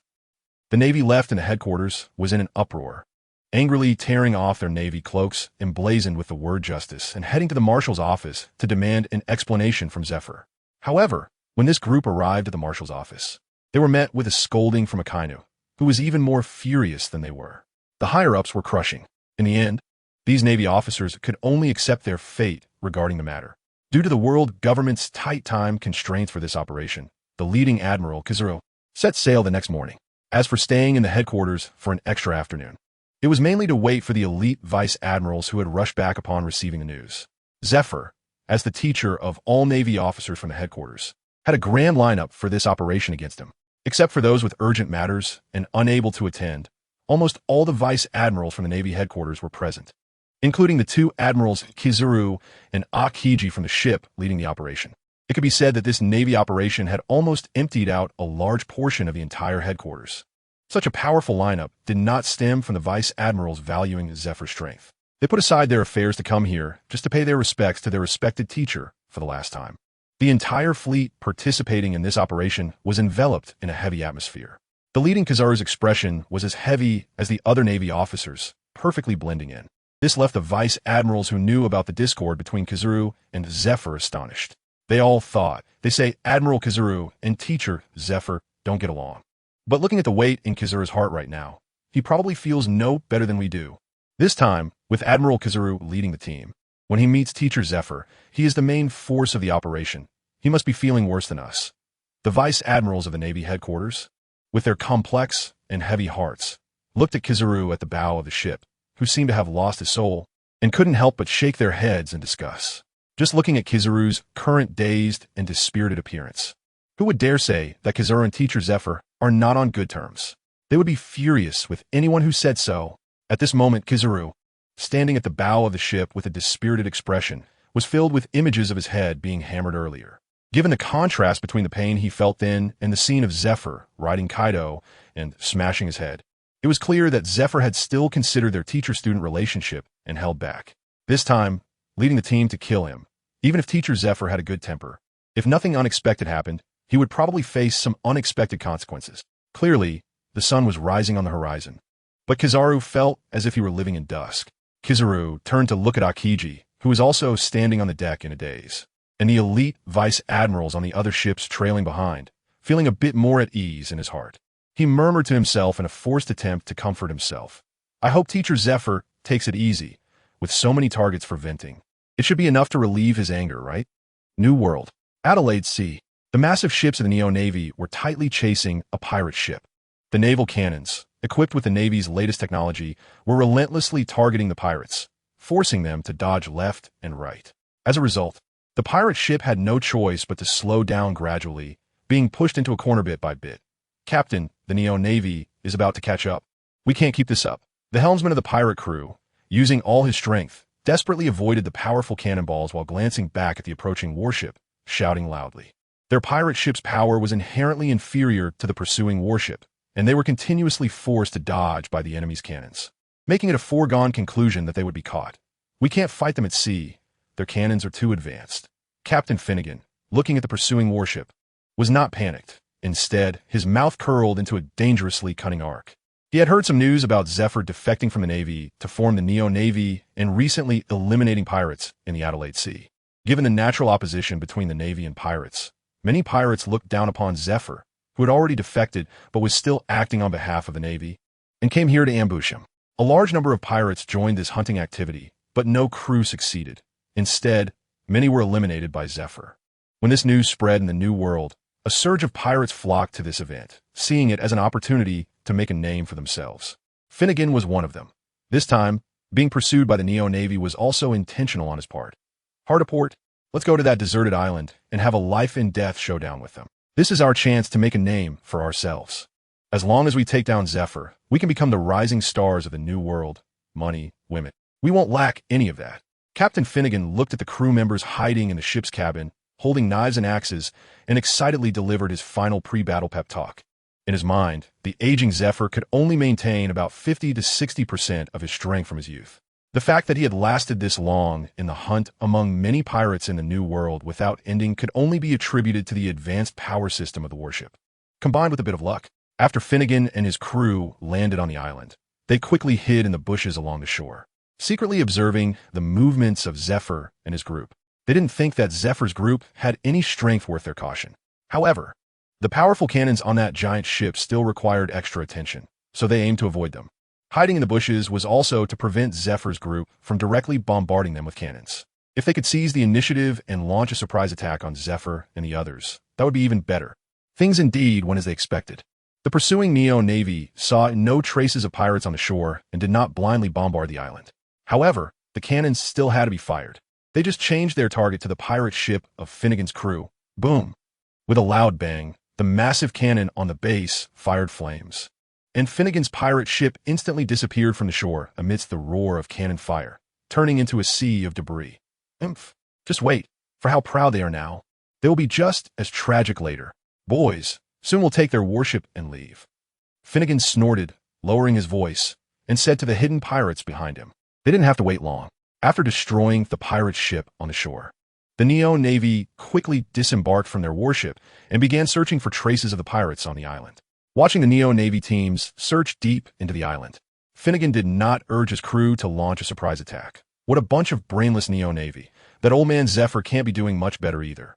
The Navy left in the headquarters was in an uproar, angrily tearing off their Navy cloaks emblazoned with the word justice and heading to the Marshal's office to demand an explanation from Zephyr. However, when this group arrived at the Marshal's office, they were met with a scolding from Akainu, who was even more furious than they were. The higher-ups were crushing. In the end, These Navy officers could only accept their fate regarding the matter. Due to the world government's tight time constraints for this operation, the leading admiral, Kizaru, set sail the next morning. As for staying in the headquarters for an extra afternoon, it was mainly to wait for the elite vice admirals who had rushed back upon receiving the news. Zephyr, as the teacher of all Navy officers from the headquarters, had a grand lineup for this operation against him. Except for those with urgent matters and unable to attend, almost all the vice admirals from the Navy headquarters were present, including the two admirals Kizaru and Akiji from the ship leading the operation. It could be said that this Navy operation had almost emptied out a large portion of the entire headquarters. Such a powerful lineup did not stem from the vice admirals valuing Zephyr's strength. They put aside their affairs to come here just to pay their respects to their respected teacher for the last time. The entire fleet participating in this operation was enveloped in a heavy atmosphere. The leading Kizaru's expression was as heavy as the other Navy officers, perfectly blending in. This left the vice admirals who knew about the discord between Kizaru and Zephyr astonished. They all thought, they say Admiral Kizaru and teacher Zephyr don't get along. But looking at the weight in Kizaru's heart right now, he probably feels no better than we do. This time, with Admiral Kizaru leading the team, when he meets teacher Zephyr, he is the main force of the operation. He must be feeling worse than us. The vice admirals of the Navy headquarters, with their complex and heavy hearts, looked at Kizaru at the bow of the ship, who seemed to have lost his soul, and couldn't help but shake their heads in disgust. Just looking at Kizaru's current dazed and dispirited appearance, who would dare say that Kizaru and teacher Zephyr are not on good terms? They would be furious with anyone who said so. At this moment, Kizaru, standing at the bow of the ship with a dispirited expression, was filled with images of his head being hammered earlier. Given the contrast between the pain he felt then and the scene of Zephyr riding Kaido and smashing his head, it was clear that Zephyr had still considered their teacher-student relationship and held back. This time, leading the team to kill him. Even if teacher Zephyr had a good temper, if nothing unexpected happened, he would probably face some unexpected consequences. Clearly, the sun was rising on the horizon. But Kizaru felt as if he were living in dusk. Kizaru turned to look at Akiji, who was also standing on the deck in a daze, and the elite vice admirals on the other ships trailing behind, feeling a bit more at ease in his heart. He murmured to himself in a forced attempt to comfort himself. I hope teacher Zephyr takes it easy, with so many targets for venting. It should be enough to relieve his anger, right? New World. Adelaide Sea. The massive ships of the Neo Navy were tightly chasing a pirate ship. The naval cannons, equipped with the Navy's latest technology, were relentlessly targeting the pirates, forcing them to dodge left and right. As a result, the pirate ship had no choice but to slow down gradually, being pushed into a corner bit by bit. Captain, the Neo Navy is about to catch up. We can't keep this up. The helmsman of the pirate crew, using all his strength, desperately avoided the powerful cannonballs while glancing back at the approaching warship, shouting loudly. Their pirate ship's power was inherently inferior to the pursuing warship, and they were continuously forced to dodge by the enemy's cannons, making it a foregone conclusion that they would be caught. We can't fight them at sea. Their cannons are too advanced. Captain Finnegan, looking at the pursuing warship, was not panicked. Instead, his mouth curled into a dangerously cunning arc. He had heard some news about Zephyr defecting from the Navy to form the Neo Navy and recently eliminating pirates in the Adelaide Sea. Given the natural opposition between the Navy and pirates, many pirates looked down upon Zephyr, who had already defected but was still acting on behalf of the Navy, and came here to ambush him. A large number of pirates joined this hunting activity, but no crew succeeded. Instead, many were eliminated by Zephyr. When this news spread in the New World, a surge of pirates flocked to this event, seeing it as an opportunity to make a name for themselves. Finnegan was one of them. This time, being pursued by the Neo Navy was also intentional on his part. Hard a port, let's go to that deserted island and have a life-and-death showdown with them. This is our chance to make a name for ourselves. As long as we take down Zephyr, we can become the rising stars of the New World. Money, women. We won't lack any of that. Captain Finnegan looked at the crew members hiding in the ship's cabin, holding knives and axes, and excitedly delivered his final pre-battle pep talk. In his mind, the aging Zephyr could only maintain about 50 to 60% of his strength from his youth. The fact that he had lasted this long in the hunt among many pirates in the New World without ending could only be attributed to the advanced power system of the warship, combined with a bit of luck. After Finnegan and his crew landed on the island, they quickly hid in the bushes along the shore, secretly observing the movements of Zephyr and his group. They didn't think that Zephyr's group had any strength worth their caution. However, the powerful cannons on that giant ship still required extra attention, so they aimed to avoid them. Hiding in the bushes was also to prevent Zephyr's group from directly bombarding them with cannons. If they could seize the initiative and launch a surprise attack on Zephyr and the others, that would be even better. Things indeed went as they expected. The pursuing Neo Navy saw no traces of pirates on the shore and did not blindly bombard the island. However, the cannons still had to be fired. They just changed their target to the pirate ship of Finnegan's crew. Boom! With a loud bang, the massive cannon on the base fired flames, and Finnegan's pirate ship instantly disappeared from the shore amidst the roar of cannon fire, turning into a sea of debris. Just wait for how proud they are now. They will be just as tragic later. Boys, soon we'll take their warship and leave. Finnegan snorted, lowering his voice, and said to the hidden pirates behind him. They didn't have to wait long. After destroying the pirate ship on the shore, the Neo Navy quickly disembarked from their warship and began searching for traces of the pirates on the island. Watching the Neo Navy teams search deep into the island, Finnegan did not urge his crew to launch a surprise attack. What a bunch of brainless Neo Navy. That old man Zephyr can't be doing much better either.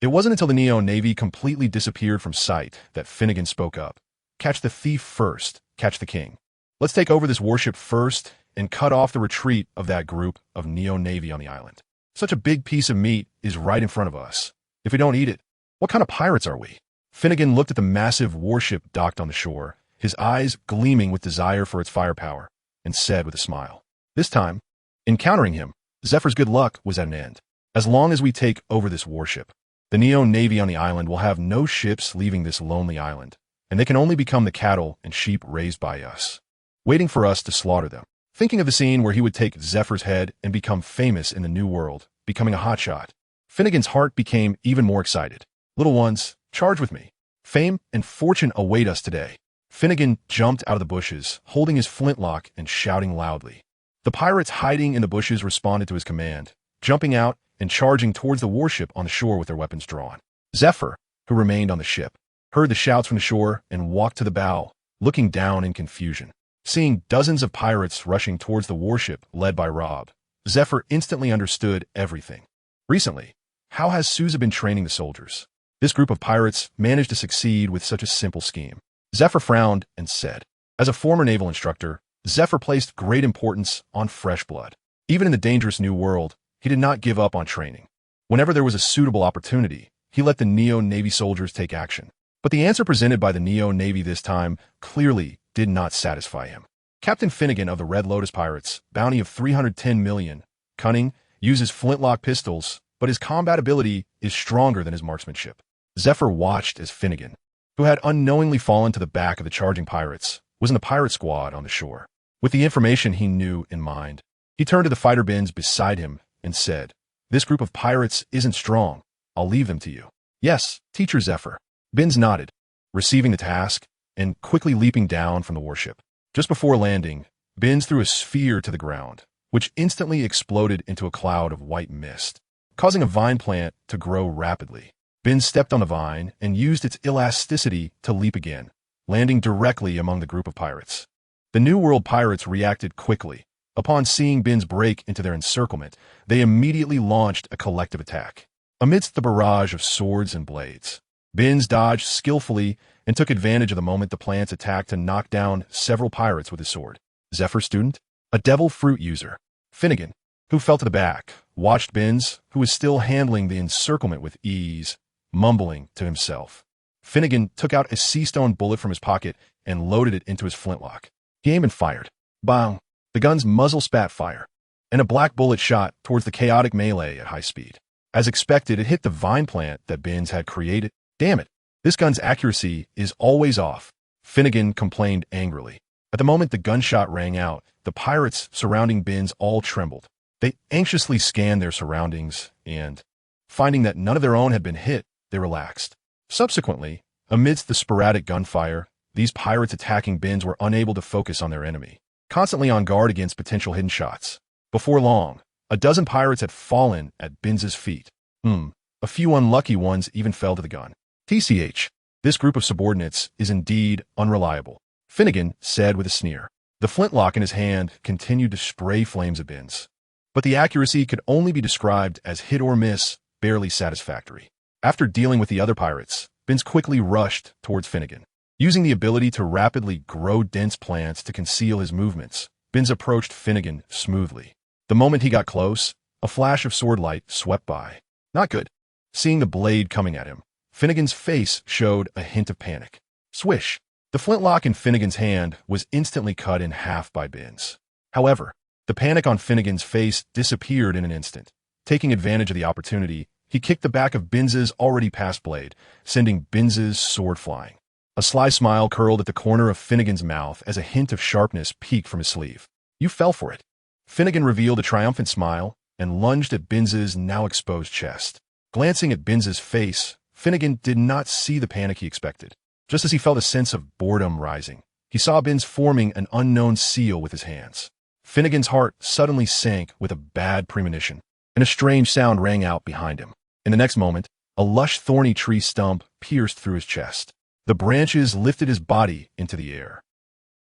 It wasn't until the Neo Navy completely disappeared from sight that Finnegan spoke up. Catch the thief first, catch the king. Let's take over this warship first and cut off the retreat of that group of Neo Navy on the island. Such a big piece of meat is right in front of us. If we don't eat it, what kind of pirates are we? Finnegan looked at the massive warship docked on the shore, his eyes gleaming with desire for its firepower, and said with a smile. This time, encountering him, Zephyr's good luck was at an end. As long as we take over this warship, the Neo Navy on the island will have no ships leaving this lonely island, and they can only become the cattle and sheep raised by us, waiting for us to slaughter them. Thinking of the scene where he would take Zephyr's head and become famous in the New World, becoming a hotshot, Finnegan's heart became even more excited. Little ones, charge with me. Fame and fortune await us today. Finnegan jumped out of the bushes, holding his flintlock and shouting loudly. The pirates hiding in the bushes responded to his command, jumping out and charging towards the warship on the shore with their weapons drawn. Zephyr, who remained on the ship, heard the shouts from the shore and walked to the bow, looking down in confusion. Seeing dozens of pirates rushing towards the warship led by Rob, Zephyr instantly understood everything. Recently, how has Sousa been training the soldiers? This group of pirates managed to succeed with such a simple scheme. Zephyr frowned and said, as a former naval instructor, Zephyr placed great importance on fresh blood. Even in the dangerous New World, he did not give up on training. Whenever there was a suitable opportunity, he let the Neo Navy soldiers take action. But the answer presented by the Neo Navy this time clearly did not satisfy him. Captain Finnegan of the Red Lotus Pirates, bounty of 310 million, cunning, uses flintlock pistols, but his combat ability is stronger than his marksmanship. Zephyr watched as Finnegan, who had unknowingly fallen to the back of the charging pirates, was in the pirate squad on the shore. With the information he knew in mind, he turned to the fighter bins beside him and said, "This group of pirates isn't strong. I'll leave them to you." "Yes, Teacher Zephyr." Bins nodded, receiving the task and quickly leaping down from the warship. Just before landing, Bins threw a sphere to the ground, which instantly exploded into a cloud of white mist, causing a vine plant to grow rapidly. Bins stepped on the vine and used its elasticity to leap again, landing directly among the group of pirates. The New World pirates reacted quickly. Upon seeing Bins break into their encirclement, they immediately launched a collective attack. Amidst the barrage of swords and blades, Bins dodged skillfully and took advantage of the moment the plants attacked to knock down several pirates with his sword. Zephyr student, a devil fruit user. Finnegan, who fell to the back, watched Bins, who was still handling the encirclement with ease, mumbling to himself. Finnegan took out a sea stone bullet from his pocket and loaded it into his flintlock. He aimed and fired. Bang! The gun's muzzle spat fire, and a black bullet shot towards the chaotic melee at high speed. As expected, it hit the vine plant that Bins had created. Damn it! This gun's accuracy is always off, Finnegan complained angrily. At the moment the gunshot rang out, the pirates surrounding Bins all trembled. They anxiously scanned their surroundings and, finding that none of their own had been hit, they relaxed. Subsequently, amidst the sporadic gunfire, these pirates attacking Bins were unable to focus on their enemy, constantly on guard against potential hidden shots. Before long, a dozen pirates had fallen at Bins's feet. A few unlucky ones even fell to the gun. TCH, this group of subordinates is indeed unreliable, Finnegan said with a sneer. The flintlock in his hand continued to spray flames at Bins, but the accuracy could only be described as hit or miss, barely satisfactory. After dealing with the other pirates, Bins quickly rushed towards Finnegan. Using the ability to rapidly grow dense plants to conceal his movements, Binns approached Finnegan smoothly. The moment he got close, a flash of sword light swept by. Not good. Seeing the blade coming at him, Finnegan's face showed a hint of panic. Swish! The flintlock in Finnegan's hand was instantly cut in half by Binns. However, the panic on Finnegan's face disappeared in an instant. Taking advantage of the opportunity, he kicked the back of Binns's already passed blade, sending Binns's sword flying. A sly smile curled at the corner of Finnegan's mouth as a hint of sharpness peeked from his sleeve. You fell for it. Finnegan revealed a triumphant smile and lunged at Binns's now exposed chest. Glancing at Binns's face, Finnegan did not see the panic he expected. Just as he felt a sense of boredom rising, he saw Binns forming an unknown seal with his hands. Finnegan's heart suddenly sank with a bad premonition, and a strange sound rang out behind him. In the next moment, a lush thorny tree stump pierced through his chest. The branches lifted his body into the air.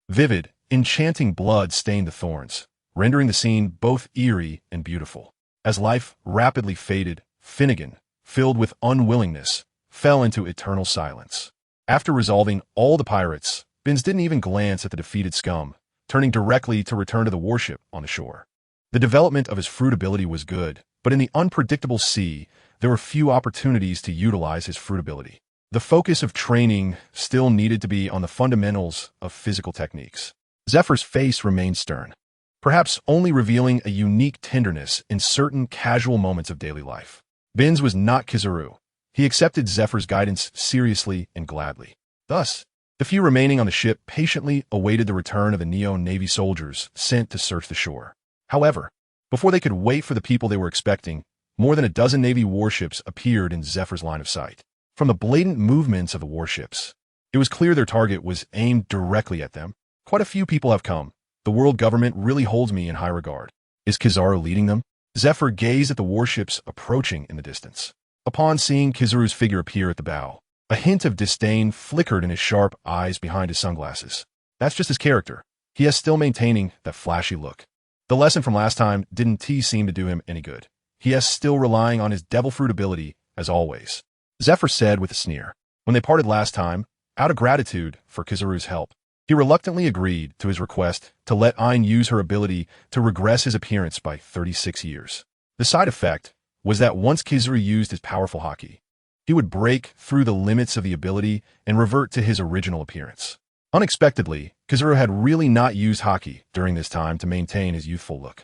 Vivid, enchanting blood stained the thorns, rendering the scene both eerie and beautiful. As life rapidly faded, Finnegan, filled with unwillingness, fell into eternal silence. After resolving all the pirates, Binns didn't even glance at the defeated scum, turning directly to return to the warship on the shore. The development of his fruit ability was good, but in the unpredictable sea, there were few opportunities to utilize his fruit ability. The focus of training still needed to be on the fundamentals of physical techniques. Zephyr's face remained stern, perhaps only revealing a unique tenderness in certain casual moments of daily life. Binns was not Kizaru. He accepted Zephyr's guidance seriously and gladly. Thus, the few remaining on the ship patiently awaited the return of the Neo Navy soldiers sent to search the shore. However, before they could wait for the people they were expecting, more than a dozen Navy warships appeared in Zephyr's line of sight. From the blatant movements of the warships, it was clear their target was aimed directly at them. Quite a few people have come. The world government really holds me in high regard. Is Kizaru leading them? Zephyr gazed at the warships approaching in the distance. Upon seeing Kizaru's figure appear at the bow, a hint of disdain flickered in his sharp eyes behind his sunglasses. That's just his character. He is still maintaining that flashy look. The lesson from last time didn't seem to do him any good. He is still relying on his devil fruit ability, as always. Zephyr said with a sneer. When they parted last time, out of gratitude for Kizaru's help, he reluctantly agreed to his request to let Ayn use her ability to regress his appearance by 36 years. The side effect was that once Kizaru used his powerful haki, he would break through the limits of the ability and revert to his original appearance. Unexpectedly, Kizaru had really not used haki during this time to maintain his youthful look.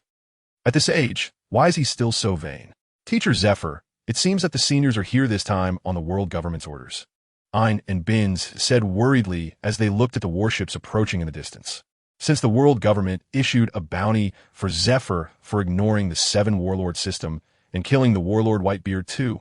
At this age, why is he still so vain? Teacher Zephyr, it seems that the seniors are here this time on the world government's orders. Ayn and Binns said worriedly as they looked at the warships approaching in the distance. Since the world government issued a bounty for Zephyr for ignoring the 7 warlord system and killing the warlord Whitebeard too,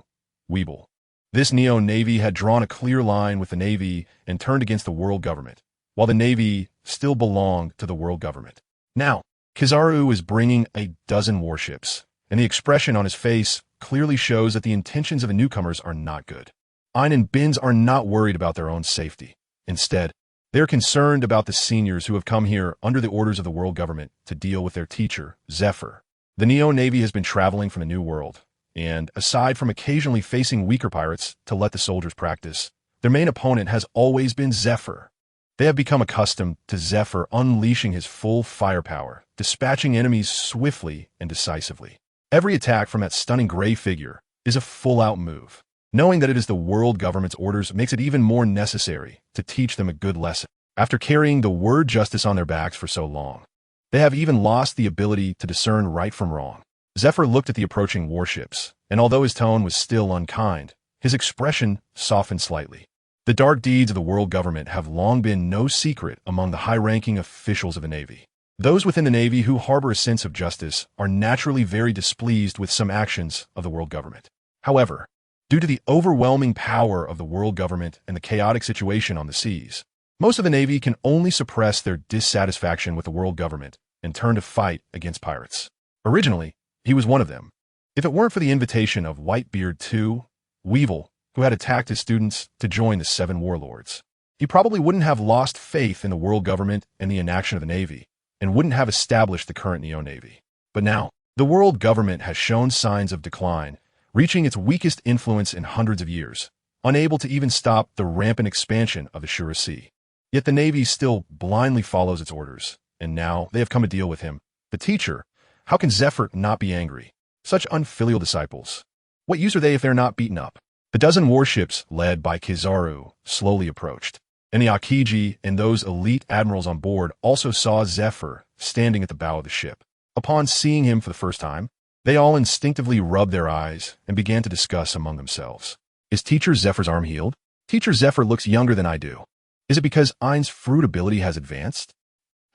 Weeble. This Neo-Navy had drawn a clear line with the Navy and turned against the world government, while the Navy still belonged to the world government. Now, Kizaru is bringing a dozen warships, and the expression on his face clearly shows that the intentions of the newcomers are not good. Ayn and Binns are not worried about their own safety. Instead, they are concerned about the seniors who have come here under the orders of the world government to deal with their teacher, Zephyr. The Neo-Navy has been traveling from the New World, and aside from occasionally facing weaker pirates to let the soldiers practice, their main opponent has always been Zephyr. They have become accustomed to Zephyr unleashing his full firepower, dispatching enemies swiftly and decisively. Every attack from that stunning gray figure is a full-out move. Knowing that it is the world government's orders makes it even more necessary to teach them a good lesson. After carrying the word justice on their backs for so long, they have even lost the ability to discern right from wrong. Zephyr looked at the approaching warships, and although his tone was still unkind, his expression softened slightly. The dark deeds of the world government have long been no secret among the high-ranking officials of the Navy. Those within the Navy who harbor a sense of justice are naturally very displeased with some actions of the world government. However, due to the overwhelming power of the world government and the chaotic situation on the seas, most of the Navy can only suppress their dissatisfaction with the world government and turn to fight against pirates. Originally, he was one of them. If it weren't for the invitation of Whitebeard II, Weevil, who had attacked his students to join the 7 warlords, he probably wouldn't have lost faith in the world government and the inaction of the Navy, and wouldn't have established the current Neo-Navy. But now, the world government has shown signs of decline, reaching its weakest influence in hundreds of years, unable to even stop the rampant expansion of the Shura Sea. Yet the Navy still blindly follows its orders, and now they have come to deal with him. The teacher, how can Zephyr not be angry? Such unfilial disciples. What use are they if they're not beaten up? The dozen warships, led by Kizaru, slowly approached, and the Akiji and those elite admirals on board also saw Zephyr standing at the bow of the ship. Upon seeing him for the first time, they all instinctively rubbed their eyes and began to discuss among themselves. Is Teacher Zephyr's arm healed? Teacher Zephyr looks younger than I do. Is it because Ein's fruit ability has advanced?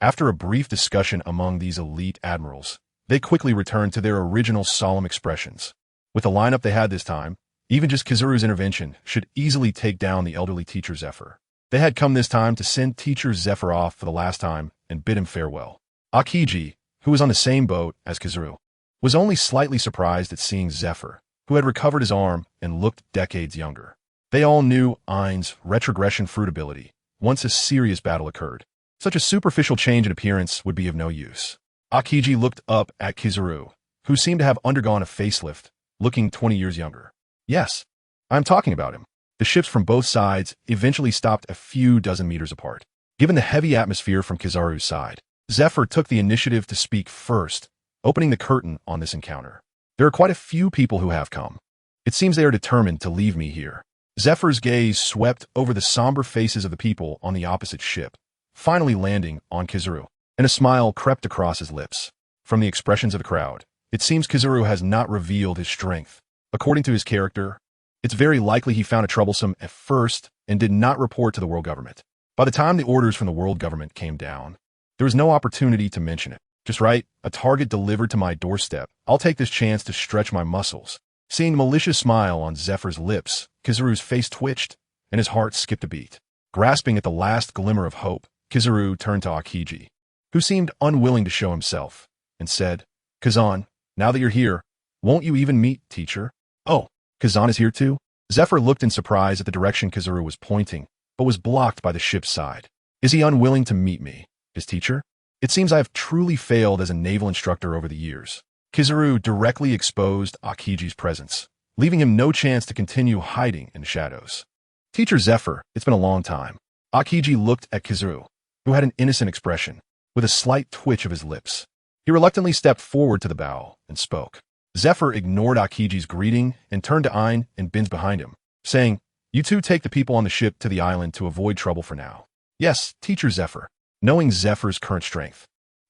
After a brief discussion among these elite admirals, they quickly returned to their original solemn expressions. With the lineup they had this time, even just Kizaru's intervention should easily take down the elderly Teacher Zephyr. They had come this time to send Teacher Zephyr off for the last time and bid him farewell. Akiji, who was on the same boat as Kizaru, was only slightly surprised at seeing Zephyr, who had recovered his arm and looked decades younger. They all knew Ein's retrogression fruit ability once a serious battle occurred. Such a superficial change in appearance would be of no use. Akiji looked up at Kizaru, who seemed to have undergone a facelift, looking 20 years younger. Yes, I'm talking about him. The ships from both sides eventually stopped a few dozen meters apart. Given the heavy atmosphere from Kizaru's side, Zephyr took the initiative to speak first, opening the curtain on this encounter. There are quite a few people who have come. It seems they are determined to leave me here. Zephyr's gaze swept over the somber faces of the people on the opposite ship, finally landing on Kizaru, and a smile crept across his lips. From the expressions of the crowd, it seems Kizaru has not revealed his strength. According to his character, it's very likely he found it troublesome at first and did not report to the world government. By the time the orders from the world government came down, there was no opportunity to mention it. Just right, a target delivered to my doorstep. I'll take this chance to stretch my muscles. Seeing the malicious smile on Zephyr's lips, Kizaru's face twitched, and his heart skipped a beat. Grasping at the last glimmer of hope, Kizaru turned to Akiji, who seemed unwilling to show himself, and said, Kazan, now that you're here, won't you even meet Teacher? Oh, Kazan is here too? Zephyr looked in surprise at the direction Kizaru was pointing, but was blocked by the ship's side. Is he unwilling to meet me, his teacher? It seems I have truly failed as a naval instructor over the years. Kizaru directly exposed Akiji's presence, leaving him no chance to continue hiding in the shadows. Teacher Zephyr, it's been a long time. Akiji looked at Kizaru, who had an innocent expression, with a slight twitch of his lips. He reluctantly stepped forward to the bow and spoke. Zephyr ignored Akiji's greeting and turned to Ein and Binz behind him, saying, You two take the people on the ship to the island to avoid trouble for now. Yes, Teacher Zephyr. Knowing Zephyr's current strength,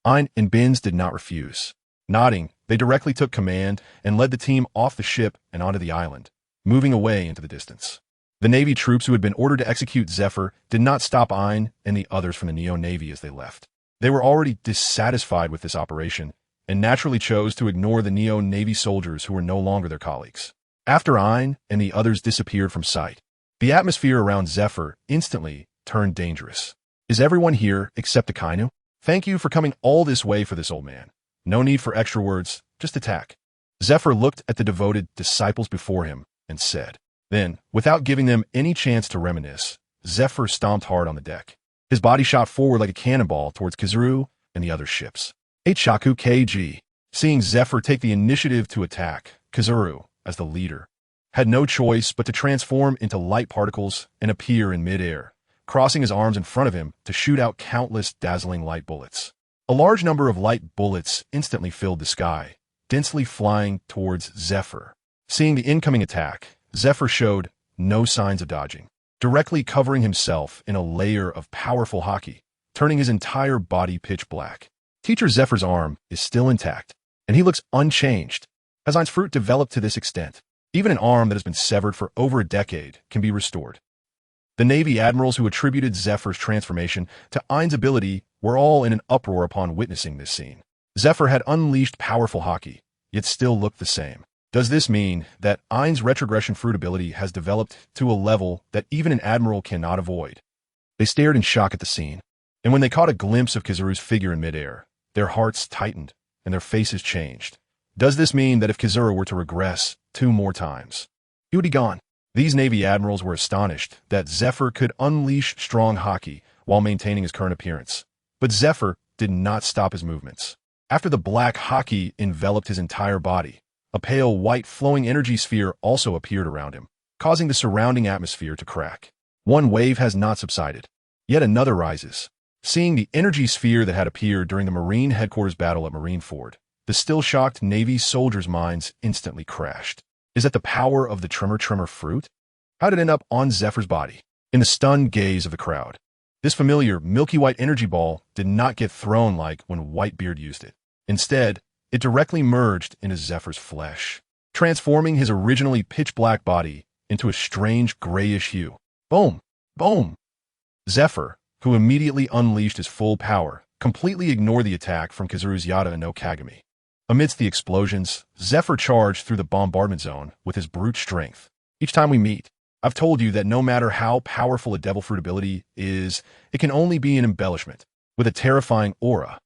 Ein and Binz did not refuse. Nodding, they directly took command and led the team off the ship and onto the island, moving away into the distance. The Navy troops who had been ordered to execute Zephyr did not stop Ein and the others from the Neo Navy as they left. They were already dissatisfied with this operation and naturally chose to ignore the Neo Navy soldiers who were no longer their colleagues. After Ein and the others disappeared from sight, the atmosphere around Zephyr instantly turned dangerous. Is everyone here except Akainu? Thank you for coming all this way for this old man. No need for extra words, just attack. Zephyr looked at the devoted disciples before him and said. Then, without giving them any chance to reminisce, Zephyr stomped hard on the deck. His body shot forward like a cannonball towards Kizaru and the other ships. Shaku KG. Seeing Zephyr take the initiative to attack, Kizaru, as the leader, had no choice but to transform into light particles and appear in midair, crossing his arms in front of him to shoot out countless dazzling light bullets. A large number of light bullets instantly filled the sky, densely flying towards Zephyr. Seeing the incoming attack, Zephyr showed no signs of dodging, directly covering himself in a layer of powerful haki, turning his entire body pitch black. Teacher Zephyr's arm is still intact, and he looks unchanged. Has Ein's fruit developed to this extent? Even an arm that has been severed for over a decade can be restored. The Navy admirals who attributed Zephyr's transformation to Ein's ability were all in an uproar upon witnessing this scene. Zephyr had unleashed powerful haki, yet still looked the same. Does this mean that Ein's retrogression fruit ability has developed to a level that even an admiral cannot avoid? They stared in shock at the scene, and when they caught a glimpse of Kizaru's figure in midair, their hearts tightened and their faces changed. Does this mean that if Kizaru were to regress 2 more times, he would be gone? These Navy admirals were astonished that Zephyr could unleash strong haki while maintaining his current appearance. But Zephyr did not stop his movements. After the black haki enveloped his entire body, a pale white flowing energy sphere also appeared around him, causing the surrounding atmosphere to crack. One wave has not subsided, Yet another rises. Seeing the energy sphere that had appeared during the Marine headquarters battle at Marineford, the still-shocked Navy soldiers' minds instantly crashed. Is that the power of the Tremor fruit? How did it end up on Zephyr's body? In the stunned gaze of the crowd, this familiar milky white energy ball did not get thrown like when Whitebeard used it. Instead, it directly merged into Zephyr's flesh, transforming his originally pitch-black body into a strange grayish hue. Boom! Boom! Zephyr, who immediately unleashed his full power, completely ignored the attack from Kizaru's Yada no Kagami. Amidst the explosions, Zephyr charged through the bombardment zone with his brute strength. Each time we meet, I've told you that no matter how powerful a devil fruit ability is, it can only be an embellishment. With a terrifying aura,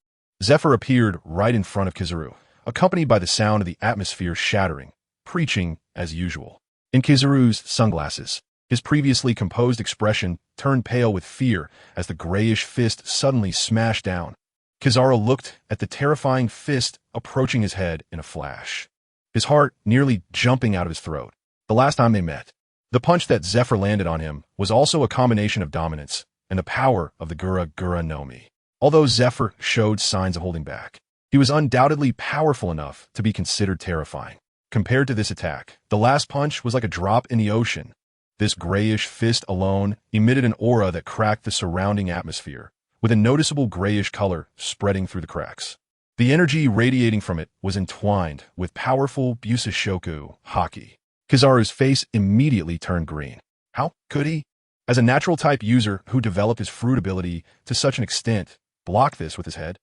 Zephyr appeared right in front of Kizaru, accompanied by the sound of the atmosphere shattering, preaching as usual. In Kizaru's sunglasses, his previously composed expression turned pale with fear as the grayish fist suddenly smashed down. Kizaru looked at the terrifying fist approaching his head in a flash, his heart nearly jumping out of his throat. The last time they met, the punch that Zephyr landed on him was also a combination of dominance and the power of the Gura Nami. Although Zephyr showed signs of holding back, he was undoubtedly powerful enough to be considered terrifying. Compared to this attack, the last punch was like a drop in the ocean. This grayish fist alone emitted an aura that cracked the surrounding atmosphere, with a noticeable grayish color spreading through the cracks. The energy radiating from it was entwined with powerful Busashoku haki. Kizaru's face immediately turned green. How could he, as a natural-type user who developed his fruit ability to such an extent, block this with his head?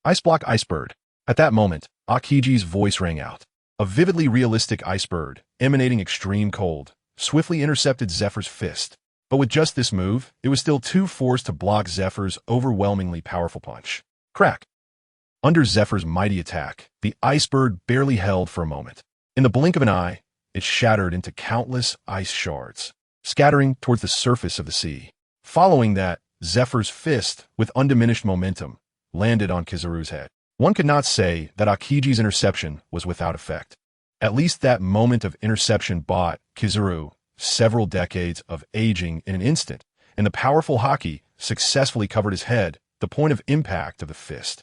Ice block Ice Bird. At that moment, Akiji's voice rang out. A vividly realistic ice bird, emanating extreme cold, swiftly intercepted Zephyr's fist. But with just this move, it was still too forced to block Zephyr's overwhelmingly powerful punch. Crack! Under Zephyr's mighty attack, the ice bird barely held for a moment. In the blink of an eye, it shattered into countless ice shards, scattering towards the surface of the sea. Following that, Zephyr's fist, with undiminished momentum, landed on Kizaru's head. One could not say that Akiji's interception was without effect. At least that moment of interception bought Kizaru several decades of aging in an instant, and the powerful haki successfully covered his head, the point of impact of the fist.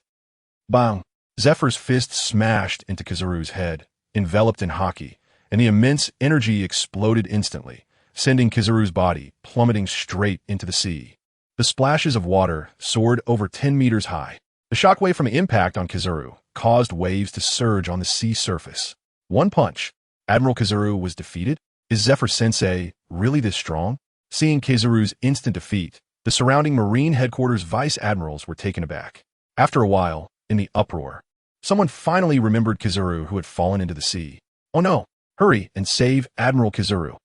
Bang! Zephyr's fist smashed into Kizaru's head, enveloped in haki, and the immense energy exploded instantly, sending Kizaru's body plummeting straight into the sea. The splashes of water soared over 10 meters high. The shockwave from impact on Kizaru caused waves to surge on the sea surface. One punch. Admiral Kizaru was defeated? Is Zephyr-sensei really this strong? Seeing Kizaru's instant defeat, the surrounding Marine headquarters vice admirals were taken aback. After a while, in the uproar, someone finally remembered Kizaru who had fallen into the sea. Oh no! Hurry and save Admiral Kizaru.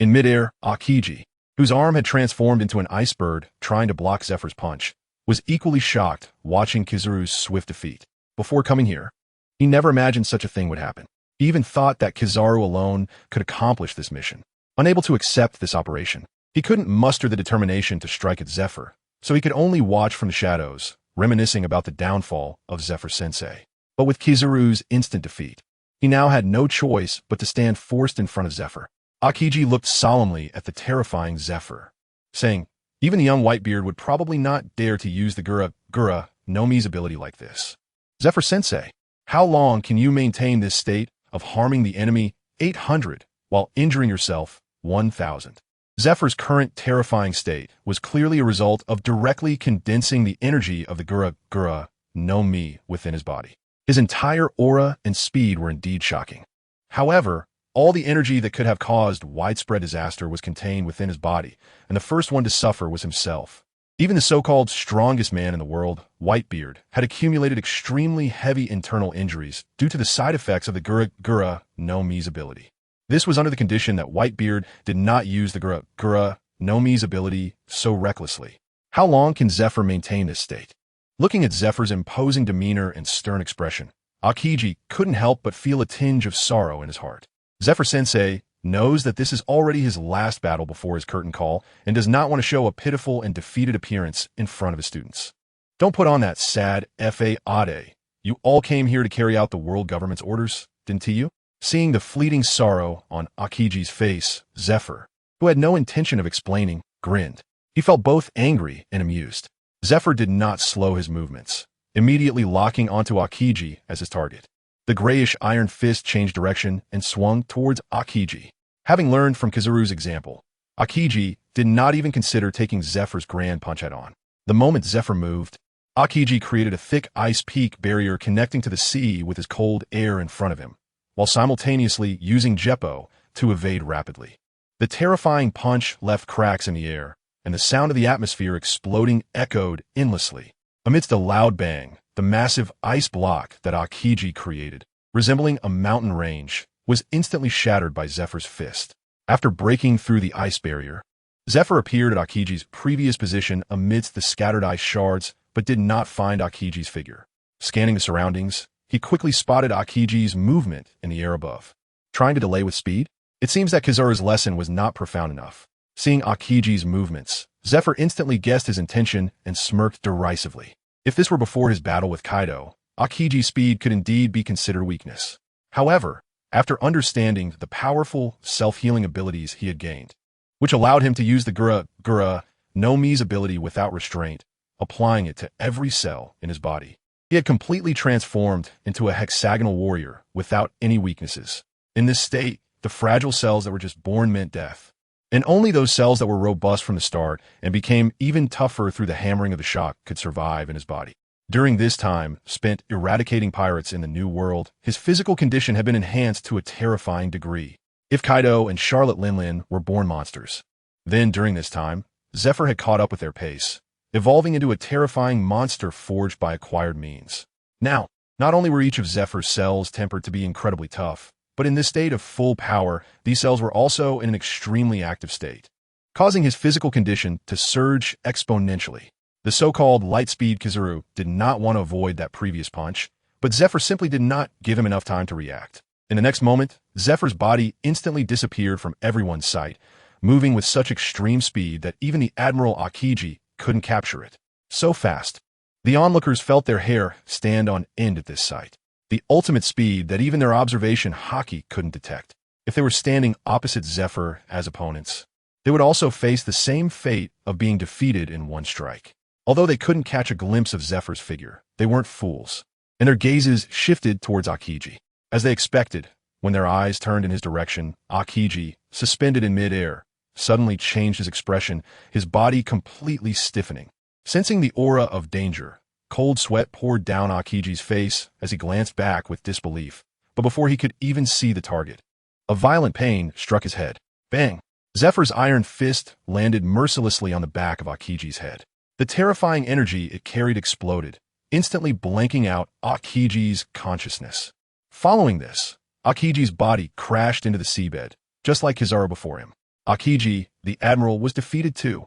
In midair, Akiji, whose arm had transformed into an ice bird trying to block Zephyr's punch, was equally shocked watching Kizaru's swift defeat. Before coming here, he never imagined such a thing would happen. He even thought that Kizaru alone could accomplish this mission. Unable to accept this operation, he couldn't muster the determination to strike at Zephyr, so he could only watch from the shadows, reminiscing about the downfall of Zephyr-sensei. But with Kizaru's instant defeat, he now had no choice but to stand forced in front of Zephyr. Akiji looked solemnly at the terrifying Zephyr, saying, even the young Whitebeard would probably not dare to use the Gura Nomi's ability like this. Zephyr-sensei, how long can you maintain this state of harming the enemy 800 while injuring yourself 1,000? Zephyr's current terrifying state was clearly a result of directly condensing the energy of the Gura Nomi within his body. His entire aura and speed were indeed shocking. However, all the energy that could have caused widespread disaster was contained within his body, and the first one to suffer was himself. Even the so-called strongest man in the world, Whitebeard, had accumulated extremely heavy internal injuries due to the side effects of the Gura Nomi's ability. This was under the condition that Whitebeard did not use the Gura Nomi's ability so recklessly. How long can Zephyr maintain this state? Looking at Zephyr's imposing demeanor and stern expression, Akiji couldn't help but feel a tinge of sorrow in his heart. Zephyr-sensei knows that this is already his last battle before his curtain call and does not want to show a pitiful and defeated appearance in front of his students. Don't put on that sad F.A.A.D.E. You all came here to carry out the world government's orders, didn't you? Seeing the fleeting sorrow on Akiji's face, Zephyr, who had no intention of explaining, grinned. He felt both angry and amused. Zephyr did not slow his movements, immediately locking onto Aokiji as his target. The grayish iron fist changed direction and swung towards Aokiji. Having learned from Kizaru's example, Aokiji did not even consider taking Zephyr's grand punch head-on. The moment Zephyr moved, Aokiji created a thick ice peak barrier connecting to the sea with his cold air in front of him, while simultaneously using Jeppo to evade rapidly. The terrifying punch left cracks in the air, and the sound of the atmosphere exploding echoed endlessly. Amidst a loud bang, the massive ice block that Aokiji created, resembling a mountain range, was instantly shattered by Zephyr's fist. After breaking through the ice barrier, Zephyr appeared at Akiji's previous position amidst the scattered ice shards, but did not find Akiji's figure. Scanning the surroundings, he quickly spotted Akiji's movement in the air above. Trying to delay with speed? It seems that Kizaru's lesson was not profound enough. Seeing Akiji's movements, Zephyr instantly guessed his intention and smirked derisively. If this were before his battle with Kaido, Akiji's speed could indeed be considered weakness. However, after understanding the powerful self-healing abilities he had gained, which allowed him to use the Gura no Mi's ability without restraint, applying it to every cell in his body, he had completely transformed into a hexagonal warrior without any weaknesses. In this state, the fragile cells that were just born meant death, and only those cells that were robust from the start and became even tougher through the hammering of the shock could survive in his body. During this time spent eradicating pirates in the New World, his physical condition had been enhanced to a terrifying degree. If Kaido and Charlotte Linlin were born monsters, then during this time, Zephyr had caught up with their pace, evolving into a terrifying monster forged by acquired means. Now, not only were each of Zephyr's cells tempered to be incredibly tough, but in this state of full power, these cells were also in an extremely active state, causing his physical condition to surge exponentially. The so-called light-speed Kizaru did not want to avoid that previous punch, but Zephyr simply did not give him enough time to react. In the next moment, Zephyr's body instantly disappeared from everyone's sight, moving with such extreme speed that even the Admiral Aokiji couldn't capture it. So fast. The onlookers felt their hair stand on end at this sight. The ultimate speed that even their observation haki couldn't detect. If they were standing opposite Zephyr as opponents, they would also face the same fate of being defeated in one strike. Although they couldn't catch a glimpse of Zephyr's figure, they weren't fools, and their gazes shifted towards Aokiji. As they expected, when their eyes turned in his direction, Aokiji, suspended in mid-air, suddenly changed his expression, his body completely stiffening. Sensing the aura of danger, cold sweat poured down Aokiji's face as he glanced back with disbelief, but before he could even see the target, a violent pain struck his head. Bang! Zephyr's iron fist landed mercilessly on the back of Aokiji's head. The terrifying energy it carried exploded, instantly blanking out Aokiji's consciousness. Following this, Aokiji's body crashed into the seabed, just like Kizaru before him. Aokiji, the Admiral, was defeated too.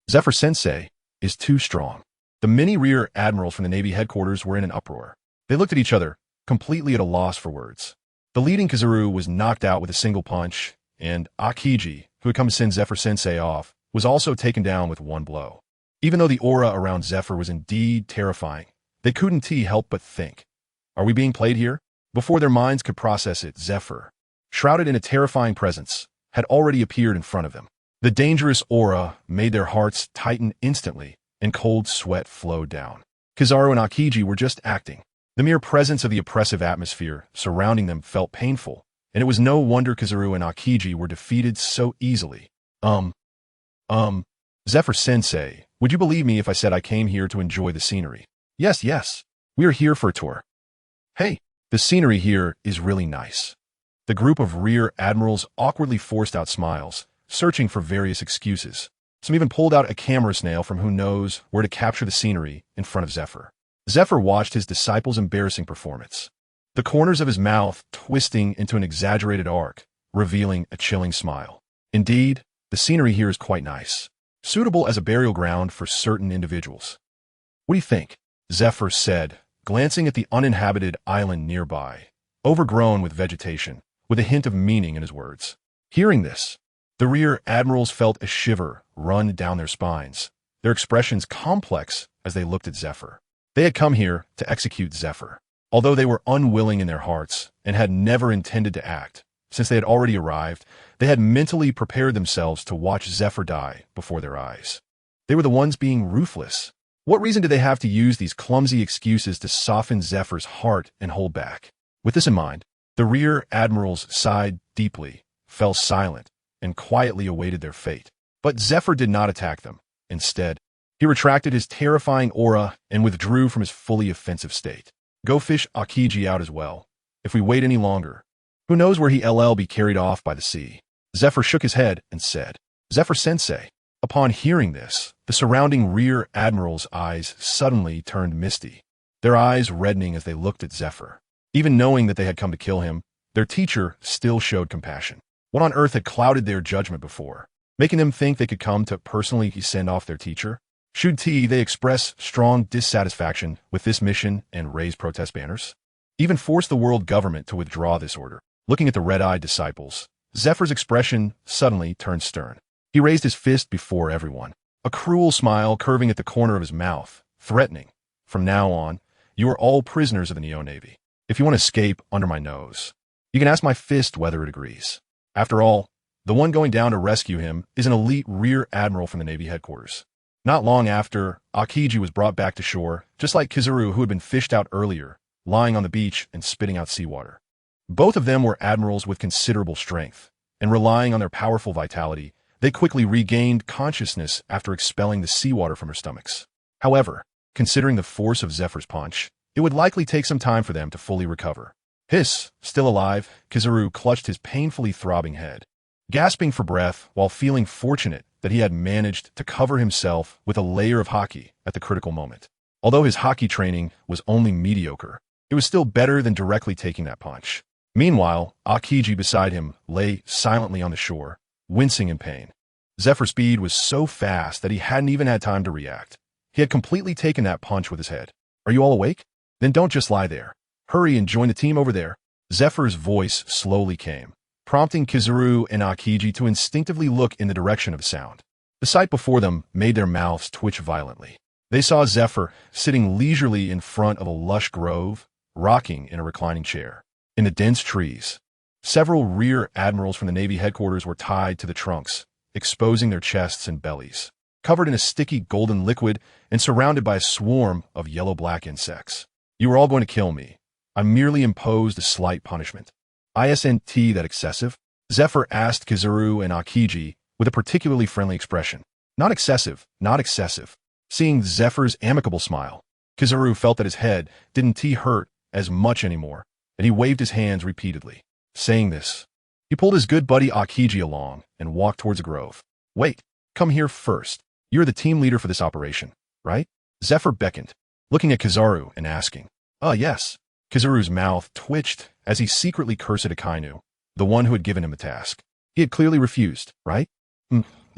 Zephyr-sensei is too strong. The many rear admirals from the Navy headquarters were in an uproar. They looked at each other, completely at a loss for words. The leading Kizaru was knocked out with a single punch, and Aokiji, who had come to send Zephyr-sensei off, was also taken down with one blow. Even though the aura around Zephyr was indeed terrifying, they couldn't help but think, are we being played here? Before their minds could process it, Zephyr, shrouded in a terrifying presence, had already appeared in front of them. The dangerous aura made their hearts tighten instantly, and cold sweat flowed down. Kizaru and Aokiji were just acting. The mere presence of the oppressive atmosphere surrounding them felt painful, and it was no wonder Kizaru and Aokiji were defeated so easily. Zephyr-sensei, would you believe me if I said I came here to enjoy the scenery? Yes, we are here for a tour. Hey, the scenery here is really nice. The group of rear admirals awkwardly forced out smiles, searching for various excuses. Some even pulled out a camera snail from who knows where to capture the scenery in front of Zephyr. Zephyr watched his disciple's embarrassing performance, the corners of his mouth twisting into an exaggerated arc, revealing a chilling smile. Indeed, the scenery here is quite nice, suitable as a burial ground for certain individuals. What do you think? Zephyr said, glancing at the uninhabited island nearby, overgrown with vegetation, with a hint of meaning in his words. Hearing this, the rear admirals felt a shiver run down their spines, their expressions complex as they looked at Zephyr. They had come here to execute Zephyr, although they were unwilling in their hearts and had never intended to act. Since they had already arrived, they had mentally prepared themselves to watch Zephyr die before their eyes. They were the ones being ruthless. What reason did they have to use these clumsy excuses to soften Zephyr's heart and hold back? With this in mind, the rear admirals sighed deeply, fell silent, and quietly awaited their fate. But Zephyr did not attack them. Instead, he retracted his terrifying aura and withdrew from his fully offensive state. Go fish Akiji out as well. If we wait any longer, who knows where he'll be carried off by the sea. Zephyr shook his head and said, Zephyr-sensei. Upon hearing this, the surrounding rear admirals' eyes suddenly turned misty, their eyes reddening as they looked at Zephyr. Even knowing that they had come to kill him, their teacher still showed compassion. What on earth had clouded their judgment before, making them think they could come to personally send off their teacher? Should they express strong dissatisfaction with this mission and raise protest banners? Even force the world government to withdraw this order? Looking at the red-eyed disciples, Zephyr's expression suddenly turned stern. He raised his fist before everyone, a cruel smile curving at the corner of his mouth, threatening, "From now on, you are all prisoners of the Neo-Navy. If you want to escape under my nose, you can ask my fist whether it agrees." After all, the one going down to rescue him is an elite rear admiral from the Navy headquarters. Not long after, Akiji was brought back to shore, just like Kizaru, who had been fished out earlier, lying on the beach and spitting out seawater. Both of them were admirals with considerable strength, and relying on their powerful vitality, they quickly regained consciousness after expelling the seawater from their stomachs. However, considering the force of Zephyr's punch, it would likely take some time for them to fully recover. Still alive, Kizaru clutched his painfully throbbing head, gasping for breath while feeling fortunate that he had managed to cover himself with a layer of haki at the critical moment. Although his haki training was only mediocre, it was still better than directly taking that punch. Meanwhile, Akiji beside him lay silently on the shore, wincing in pain. Zephyr's speed was so fast that he hadn't even had time to react. He had completely taken that punch with his head. "Are you all awake? Then don't just lie there. Hurry and join the team over there." Zephyr's voice slowly came, prompting Kizaru and Akiji to instinctively look in the direction of the sound. The sight before them made their mouths twitch violently. They saw Zephyr sitting leisurely in front of a lush grove, rocking in a reclining chair. In the dense trees, several rear admirals from the Navy headquarters were tied to the trunks, exposing their chests and bellies, covered in a sticky golden liquid and surrounded by a swarm of yellow-black insects. "You are all going to kill me. I merely imposed a slight punishment. Isn't that excessive?" Zephyr asked Kizaru and Akiji with a particularly friendly expression. "Not excessive, not excessive." Seeing Zephyr's amicable smile, Kizaru felt that his head didn't hurt as much anymore, and he waved his hands repeatedly. Saying this, he pulled his good buddy Akiji along and walked towards a grove. "Wait, come here first. You're the team leader for this operation, right?" Zephyr beckoned, looking at Kizaru and asking. Yes." Kizaru's mouth twitched as he secretly cursed at Akainu, the one who had given him the task. He had clearly refused, right?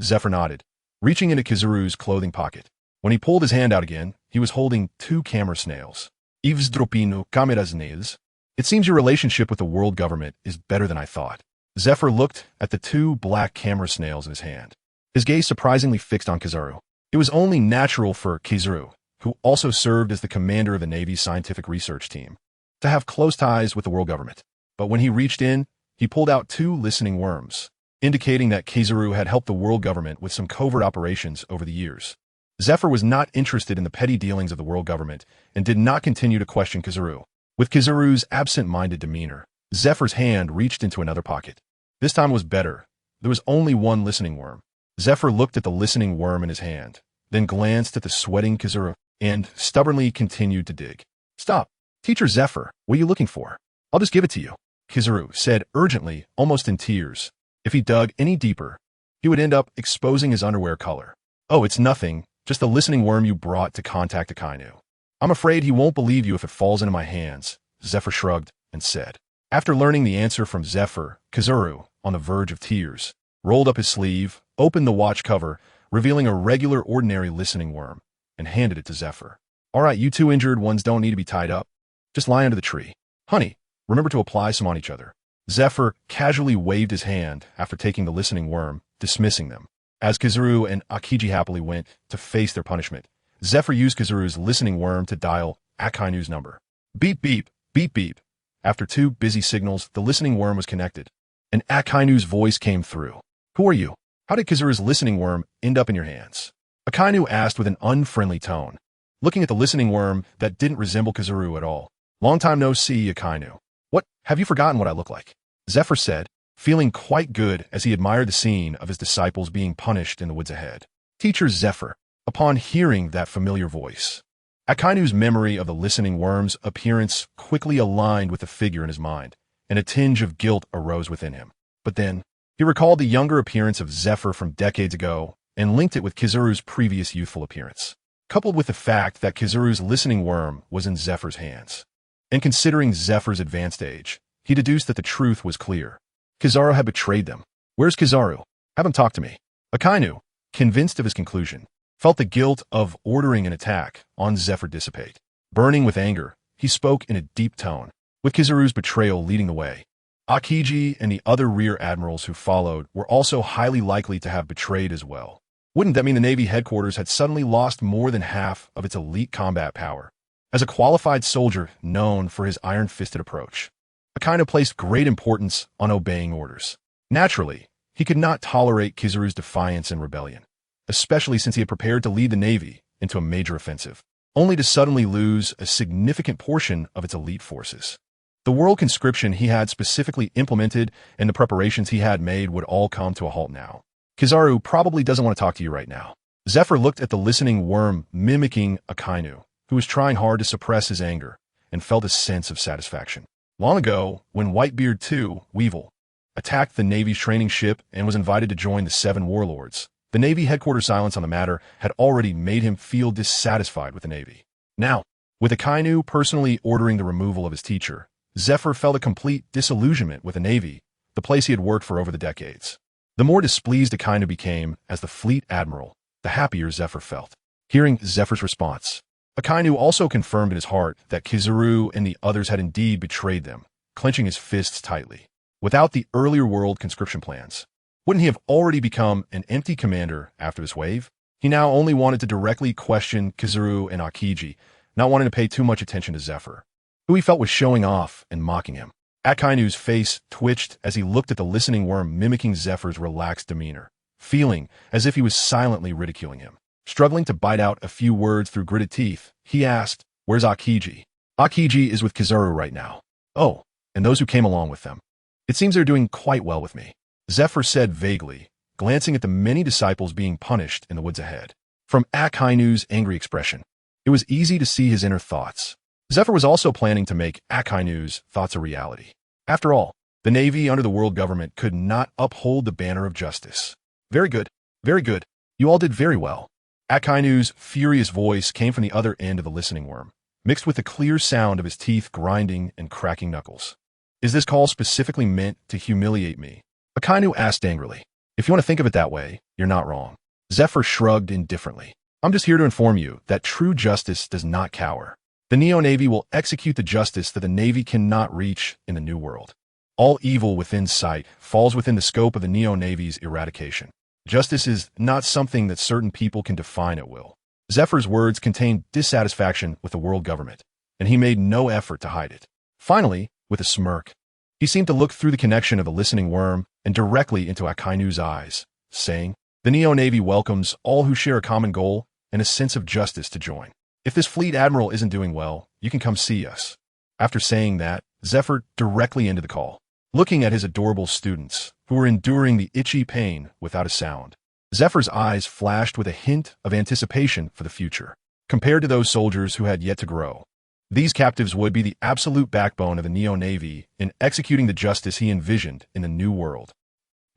Zephyr nodded, reaching into Kizaru's clothing pocket. When he pulled his hand out again, he was holding 2 camera snails. "Ivzdropino camera snails. It seems your relationship with the world government is better than I thought." Zephyr looked at the 2 black camera snails in his hand, his gaze surprisingly fixed on Kizaru. It was only natural for Kizaru, who also served as the commander of the Navy's scientific research team, to have close ties with the world government. But when he reached in, he pulled out 2 listening worms, indicating that Kizaru had helped the world government with some covert operations over the years. Zephyr was not interested in the petty dealings of the world government and did not continue to question Kizaru. With Kizaru's absent-minded demeanor, Zephyr's hand reached into another pocket. This time was better. There was only 1 listening worm. Zephyr looked at the listening worm in his hand, then glanced at the sweating Kizaru, and stubbornly continued to dig. "Stop. Teacher Zephyr, what are you looking for? I'll just give it to you," Kizaru said urgently, almost in tears. If he dug any deeper, he would end up exposing his underwear color. "Oh, it's nothing, just the listening worm you brought to contact Akainu. I'm afraid he won't believe you if it falls into my hands," Zephyr shrugged and said. After learning the answer from Zephyr, Kizaru, on the verge of tears, rolled up his sleeve, opened the watch cover, revealing a regular ordinary listening worm, and handed it to Zephyr. "All right, you 2 injured ones don't need to be tied up. Just lie under the tree. Honey, remember to apply some on each other." Zephyr casually waved his hand after taking the listening worm, dismissing them. As Kizaru and Akiji happily went to face their punishment, Zephyr used Kizaru's listening worm to dial Akainu's number. Beep, beep, beep, beep. After 2 busy signals, the listening worm was connected, and Akainu's voice came through. "Who are you? How did Kizaru's listening worm end up in your hands?" Akainu asked with an unfriendly tone, looking at the listening worm that didn't resemble Kizaru at all. Long time no see, Akainu. What, have you forgotten what I look like? Zephyr said, feeling quite good as he admired the scene of his disciples being punished in the woods ahead. Teacher Zephyr, upon hearing that familiar voice. Akainu's memory of the listening worm's appearance quickly aligned with the figure in his mind, and a tinge of guilt arose within him. But then, he recalled the younger appearance of Zephyr from decades ago and linked it with Kizaru's previous youthful appearance, coupled with the fact that Kizaru's listening worm was in Zephyr's hands. And considering Zephyr's advanced age, he deduced that the truth was clear. Kizaru had betrayed them. Where's Kizaru? Have him talk to me. Akainu, convinced of his conclusion, felt the guilt of ordering an attack on Zephyr dissipate. Burning with anger, he spoke in a deep tone, with Kizaru's betrayal leading the way. Akiji and the other rear admirals who followed were also highly likely to have betrayed as well. Wouldn't that mean the Navy headquarters had suddenly lost more than half of its elite combat power? As a qualified soldier known for his iron-fisted approach, Akainu placed great importance on obeying orders. Naturally, he could not tolerate Kizaru's defiance and rebellion, especially since he had prepared to lead the Navy into a major offensive, only to suddenly lose a significant portion of its elite forces. The world conscription he had specifically implemented and the preparations he had made would all come to a halt now. Kizaru probably doesn't want to talk to you right now. Zephyr looked at the listening worm mimicking Akainu, who was trying hard to suppress his anger, and felt a sense of satisfaction. Long ago, when Whitebeard II, Weevil, attacked the Navy's training ship and was invited to join the Seven Warlords, the Navy headquarters silence on the matter had already made him feel dissatisfied with the Navy. Now, with Akainu personally ordering the removal of his teacher, Zephyr felt a complete disillusionment with the Navy, the place he had worked for over the decades. The more displeased Akainu became as the fleet admiral, the happier Zephyr felt. Hearing Zephyr's response, Akainu also confirmed in his heart that Kizaru and the others had indeed betrayed them, clenching his fists tightly. Without the earlier world conscription plans, wouldn't he have already become an empty commander after this wave? He now only wanted to directly question Kizaru and Akiji, not wanting to pay too much attention to Zephyr, who he felt was showing off and mocking him. Akainu's face twitched as he looked at the listening worm mimicking Zephyr's relaxed demeanor, feeling as if he was silently ridiculing him. Struggling to bite out a few words through gritted teeth, he asked, "Where's Akiji?" "Akiji is with Kizaru right now." "Oh, and those who came along with them. It seems they're doing quite well with me," Zephyr said vaguely, glancing at the many disciples being punished in the woods ahead. From Akainu's angry expression, it was easy to see his inner thoughts. Zephyr was also planning to make Akainu's thoughts a reality. After all, the Navy under the world government could not uphold the banner of justice. Very good. Very good. You all did very well." Akainu's furious voice came from the other end of the listening worm, mixed with the clear sound of his teeth grinding and cracking knuckles. "Is this call specifically meant to humiliate me?" Akainu asked angrily. "If you want to think of it that way, you're not wrong." Zephyr shrugged indifferently. "I'm just here to inform you that true justice does not cower. The Neo-Navy will execute the justice that the Navy cannot reach in the New World. All evil within sight falls within the scope of the Neo-Navy's eradication. Justice is not something that certain people can define at will." Zephyr's words contained dissatisfaction with the world government, and he made no effort to hide it. Finally, with a smirk, he seemed to look through the connection of the listening worm and directly into Akainu's eyes, saying, "The Neo-Navy welcomes all who share a common goal and a sense of justice to join. If this fleet admiral isn't doing well, you can come see us." After saying that, Zephyr directly ended the call, looking at his adorable students, who were enduring the itchy pain without a sound. Zephyr's eyes flashed with a hint of anticipation for the future. Compared to those soldiers who had yet to grow, these captives would be the absolute backbone of the Neo-Navy in executing the justice he envisioned in the New World.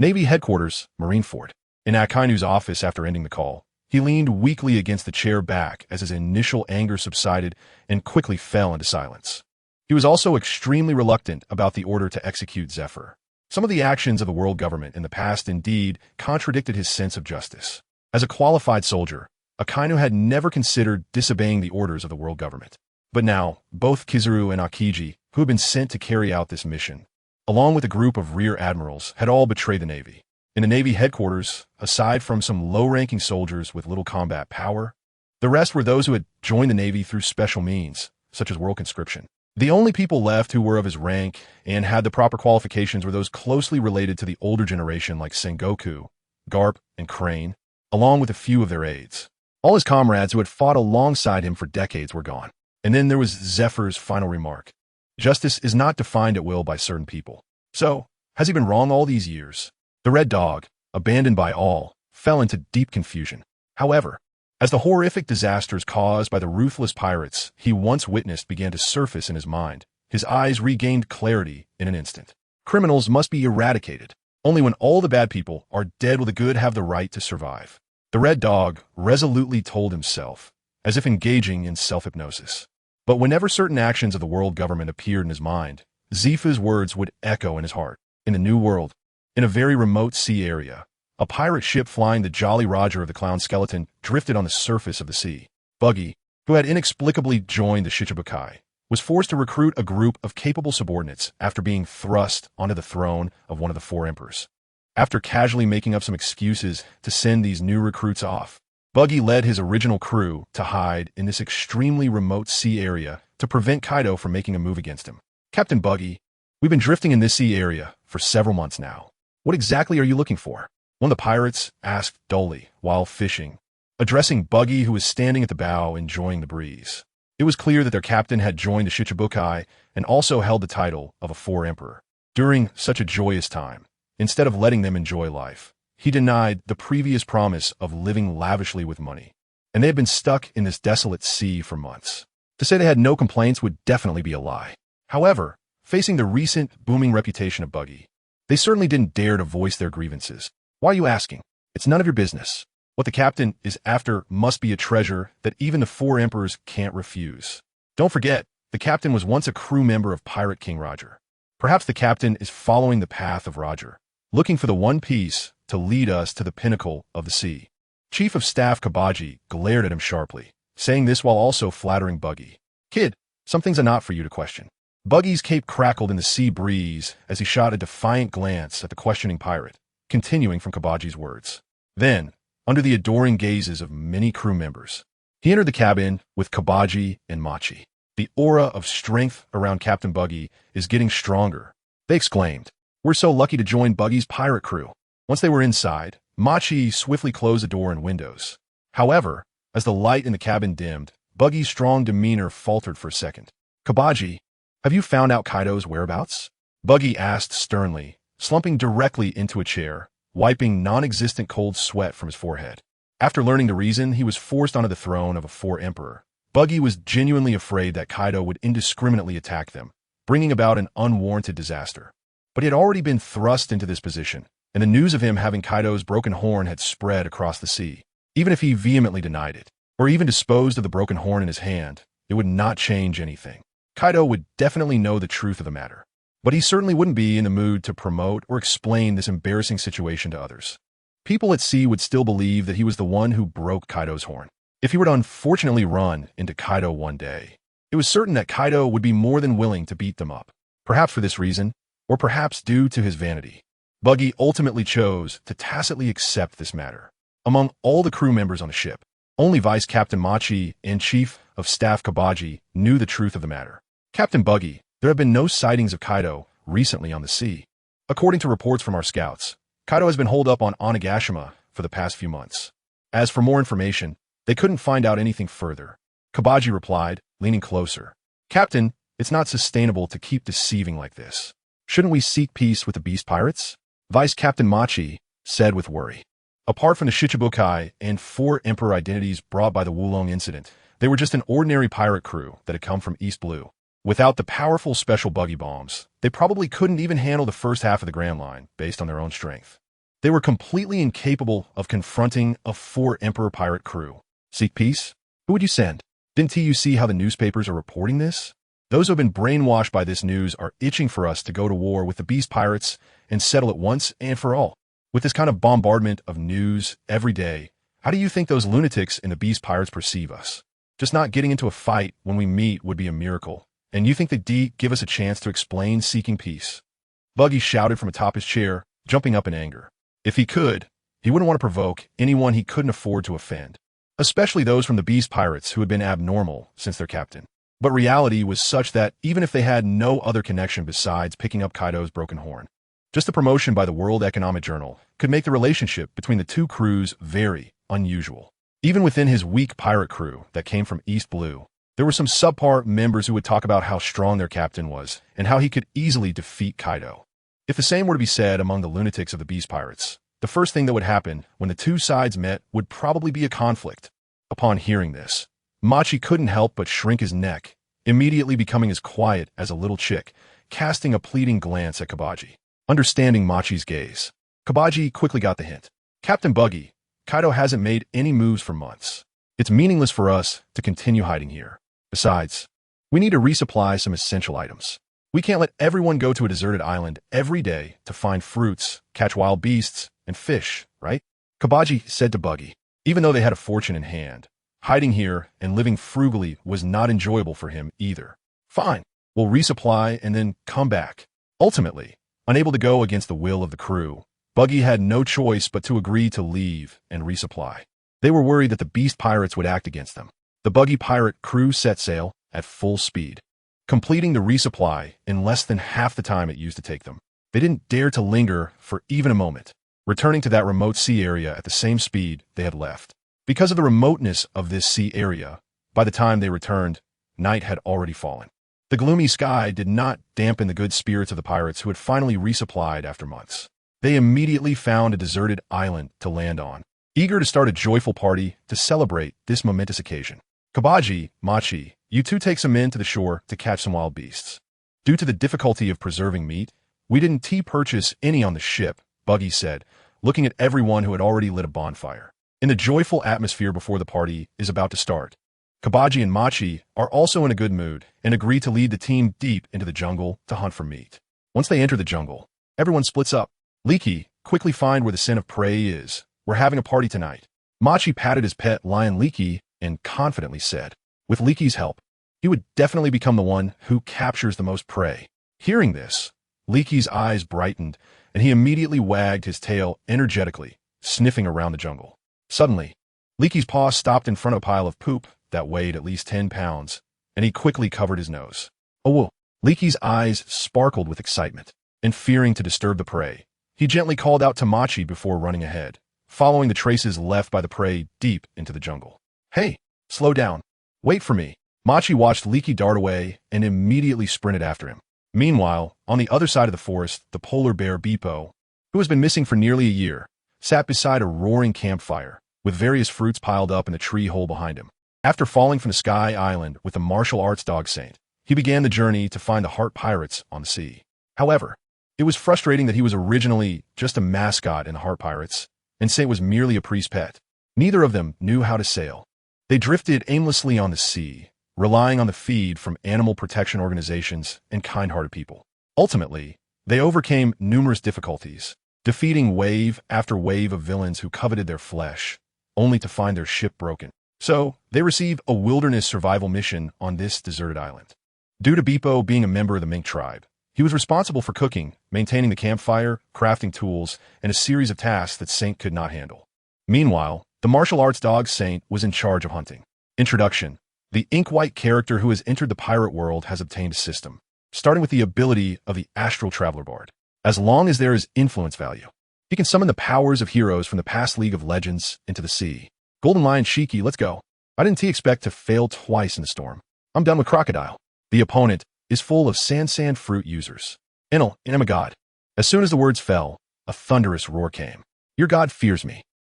Navy Headquarters, Marineford. In Akainu's office after ending the call, he leaned weakly against the chair back as his initial anger subsided and quickly fell into silence. He was also extremely reluctant about the order to execute Zephyr. Some of the actions of the world government in the past indeed contradicted his sense of justice. As a qualified soldier, Akainu had never considered disobeying the orders of the world government. But now, both Kizaru and Akiji, who had been sent to carry out this mission, along with a group of rear admirals, had all betrayed the Navy. In the Navy headquarters, aside from some low-ranking soldiers with little combat power, the rest were those who had joined the Navy through special means, such as world conscription. The only people left who were of his rank and had the proper qualifications were those closely related to the older generation like Sengoku, Garp, and Crane, along with a few of their aides. All his comrades who had fought alongside him for decades were gone. And then there was Zephyr's final remark. Justice is not defined at will by certain people. So, has he been wrong all these years? The Red Dog, abandoned by all, fell into deep confusion. However, as the horrific disasters caused by the ruthless pirates he once witnessed began to surface in his mind, his eyes regained clarity in an instant. Criminals must be eradicated. Only when all the bad people are dead will the good have the right to survive. The Red Dog resolutely told himself, as if engaging in self-hypnosis. But whenever certain actions of the world government appeared in his mind, Zifa's words would echo in his heart. In the New World, in a very remote sea area, a pirate ship flying the Jolly Roger of the Clown Skeleton drifted on the surface of the sea. Buggy, who had inexplicably joined the Shichibukai, was forced to recruit a group of capable subordinates after being thrust onto the throne of one of the four emperors. After casually making up some excuses to send these new recruits off, Buggy led his original crew to hide in this extremely remote sea area to prevent Kaido from making a move against him. Captain Buggy, we've been drifting in this sea area for several months now. What exactly are you looking for? One of the pirates asked dully while fishing, addressing Buggy, who was standing at the bow enjoying the breeze. It was clear that their captain had joined the Shichibukai and also held the title of a four-emperor. During such a joyous time, instead of letting them enjoy life, he denied the previous promise of living lavishly with money, and they had been stuck in this desolate sea for months. To say they had no complaints would definitely be a lie. However, facing the recent booming reputation of Buggy, they certainly didn't dare to voice their grievances. Why are you asking? It's none of your business. What the captain is after must be a treasure that even the four emperors can't refuse. Don't forget, the captain was once a crew member of Pirate King Roger. Perhaps the captain is following the path of Roger, looking for the one piece to lead us to the pinnacle of the sea. Chief of Staff Kabaji glared at him sharply, saying this while also flattering Buggy. Kid, something's a not for you to question. Buggy's cape crackled in the sea breeze as he shot a defiant glance at the questioning pirate, continuing from Kabaji's words. Then, under the adoring gazes of many crew members, he entered the cabin with Kabaji and Machi. The aura of strength around Captain Buggy is getting stronger, they exclaimed. We're so lucky to join Buggy's pirate crew. Once they were inside, Machi swiftly closed the door and windows. However, as the light in the cabin dimmed, Buggy's strong demeanor faltered for a second. Kabaji, have you found out Kaido's whereabouts? Buggy asked sternly, slumping directly into a chair, wiping non-existent cold sweat from his forehead. After learning the reason he was forced onto the throne of a four-emperor, Buggy was genuinely afraid that Kaido would indiscriminately attack them, bringing about an unwarranted disaster. But he had already been thrust into this position, and the news of him having Kaido's broken horn had spread across the sea. Even if he vehemently denied it, or even disposed of the broken horn in his hand, it would not change anything. Kaido would definitely know the truth of the matter. But he certainly wouldn't be in the mood to promote or explain this embarrassing situation to others. People at sea would still believe that he was the one who broke Kaido's horn. If he were to unfortunately run into Kaido one day, it was certain that Kaido would be more than willing to beat them up. Perhaps for this reason, or perhaps due to his vanity, Buggy ultimately chose to tacitly accept this matter. Among all the crew members on the ship, only Vice Captain Machi and Chief of Staff Kabaji knew the truth of the matter. Captain Buggy, there have been no sightings of Kaido recently on the sea. According to reports from our scouts, Kaido has been holed up on Onigashima for the past few months. As for more information, they couldn't find out anything further. Kabaji replied, leaning closer. Captain, it's not sustainable to keep deceiving like this. Shouldn't we seek peace with the beast pirates? Vice Captain Machi said with worry. Apart from the Shichibukai and four emperor identities brought by the Wulong incident, they were just an ordinary pirate crew that had come from East Blue. Without the powerful special buggy bombs, they probably couldn't even handle the first half of the Grand Line based on their own strength. They were completely incapable of confronting a four-emperor pirate crew. Seek peace? Who would you send? Didn't you see how the newspapers are reporting this? Those who have been brainwashed by this news are itching for us to go to war with the beast pirates and settle it once and for all. With this kind of bombardment of news every day, how do you think those lunatics in the beast pirates perceive us? Just not getting into a fight when we meet would be a miracle. And you think they'd give us a chance to explain seeking peace? Buggy shouted from atop his chair, jumping up in anger. If he could, he wouldn't want to provoke anyone he couldn't afford to offend, especially those from the beast pirates who had been abnormal since their captain. But reality was such that even if they had no other connection besides picking up Kaido's broken horn, just the promotion by the World Economic Journal could make the relationship between the two crews very unusual. Even within his weak pirate crew that came from East Blue, there were some subpar members who would talk about how strong their captain was and how he could easily defeat Kaido. If the same were to be said among the lunatics of the Beast Pirates, the first thing that would happen when the two sides met would probably be a conflict. Upon hearing this, Machi couldn't help but shrink his neck, immediately becoming as quiet as a little chick, casting a pleading glance at Kabaji. Understanding Machi's gaze, Kabaji quickly got the hint. Captain Buggy, Kaido hasn't made any moves for months. It's meaningless for us to continue hiding here. Besides, we need to resupply some essential items. We can't let everyone go to a deserted island every day to find fruits, catch wild beasts, and fish, right? Kabaji said to Buggy. Even though they had a fortune in hand, hiding here and living frugally was not enjoyable for him either. Fine, we'll resupply and then come back. Ultimately, unable to go against the will of the crew, Buggy had no choice but to agree to leave and resupply. They were worried that the Beast Pirates would act against them. The Buggy pirate crew set sail at full speed, completing the resupply in less than half the time it used to take them. They didn't dare to linger for even a moment, returning to that remote sea area at the same speed they had left. Because of the remoteness of this sea area, by the time they returned, night had already fallen. The gloomy sky did not dampen the good spirits of the pirates who had finally resupplied after months. They immediately found a deserted island to land on, eager to start a joyful party to celebrate this momentous occasion. Kabaji, Machi, you two take some men to the shore to catch some wild beasts. Due to the difficulty of preserving meat, we didn't purchase any on the ship, Buggy said, looking at everyone who had already lit a bonfire. In the joyful atmosphere before the party is about to start, Kabaji and Machi are also in a good mood and agree to lead the team deep into the jungle to hunt for meat. Once they enter the jungle, everyone splits up. Leaky, quickly find where the scent of prey is. We're having a party tonight. Machi patted his pet lion Leaky and confidently said, with Leaky's help, he would definitely become the one who captures the most prey. Hearing this, Leaky's eyes brightened and he immediately wagged his tail energetically, sniffing around the jungle. Suddenly, Leaky's paw stopped in front of a pile of poop that weighed at least 10 pounds, and he quickly covered his nose. Oh, whoa. Leaky's eyes sparkled with excitement, and fearing to disturb the prey, he gently called out to Machi before running ahead, following the traces left by the prey deep into the jungle. Hey, slow down. Wait for me. Machi watched Leaky dart away and immediately sprinted after him. Meanwhile, on the other side of the forest, the polar bear Beepo, who has been missing for nearly a year, sat beside a roaring campfire, with various fruits piled up in the tree hole behind him. After falling from the Sky Island with the martial arts dog Saint, he began the journey to find the Heart Pirates on the sea. However, it was frustrating that he was originally just a mascot in the Heart Pirates, and Saint was merely a priest pet. Neither of them knew how to sail. They drifted aimlessly on the sea, relying on the feed from animal protection organizations and kind-hearted people. Ultimately, they overcame numerous difficulties, defeating wave after wave of villains who coveted their flesh, only to find their ship broken. So, they received a wilderness survival mission on this deserted island. Due to Beepo being a member of the Mink tribe, he was responsible for cooking, maintaining the campfire, crafting tools, and a series of tasks that Saint could not handle. Meanwhile, the martial arts dog Saint was in charge of hunting. Introduction. The ink-white character who has entered the pirate world has obtained a system, starting with the ability of the astral traveler Bard. As long as there is influence value, he can summon the powers of heroes from the past League of Legends into the sea. Golden Lion Shiki, let's go. I didn't expect to fail twice in the storm. I'm done with Crocodile. The opponent is full of sand fruit users. Enel, and I'm a god. As soon as the words fell, a thunderous roar came. Your god fears me.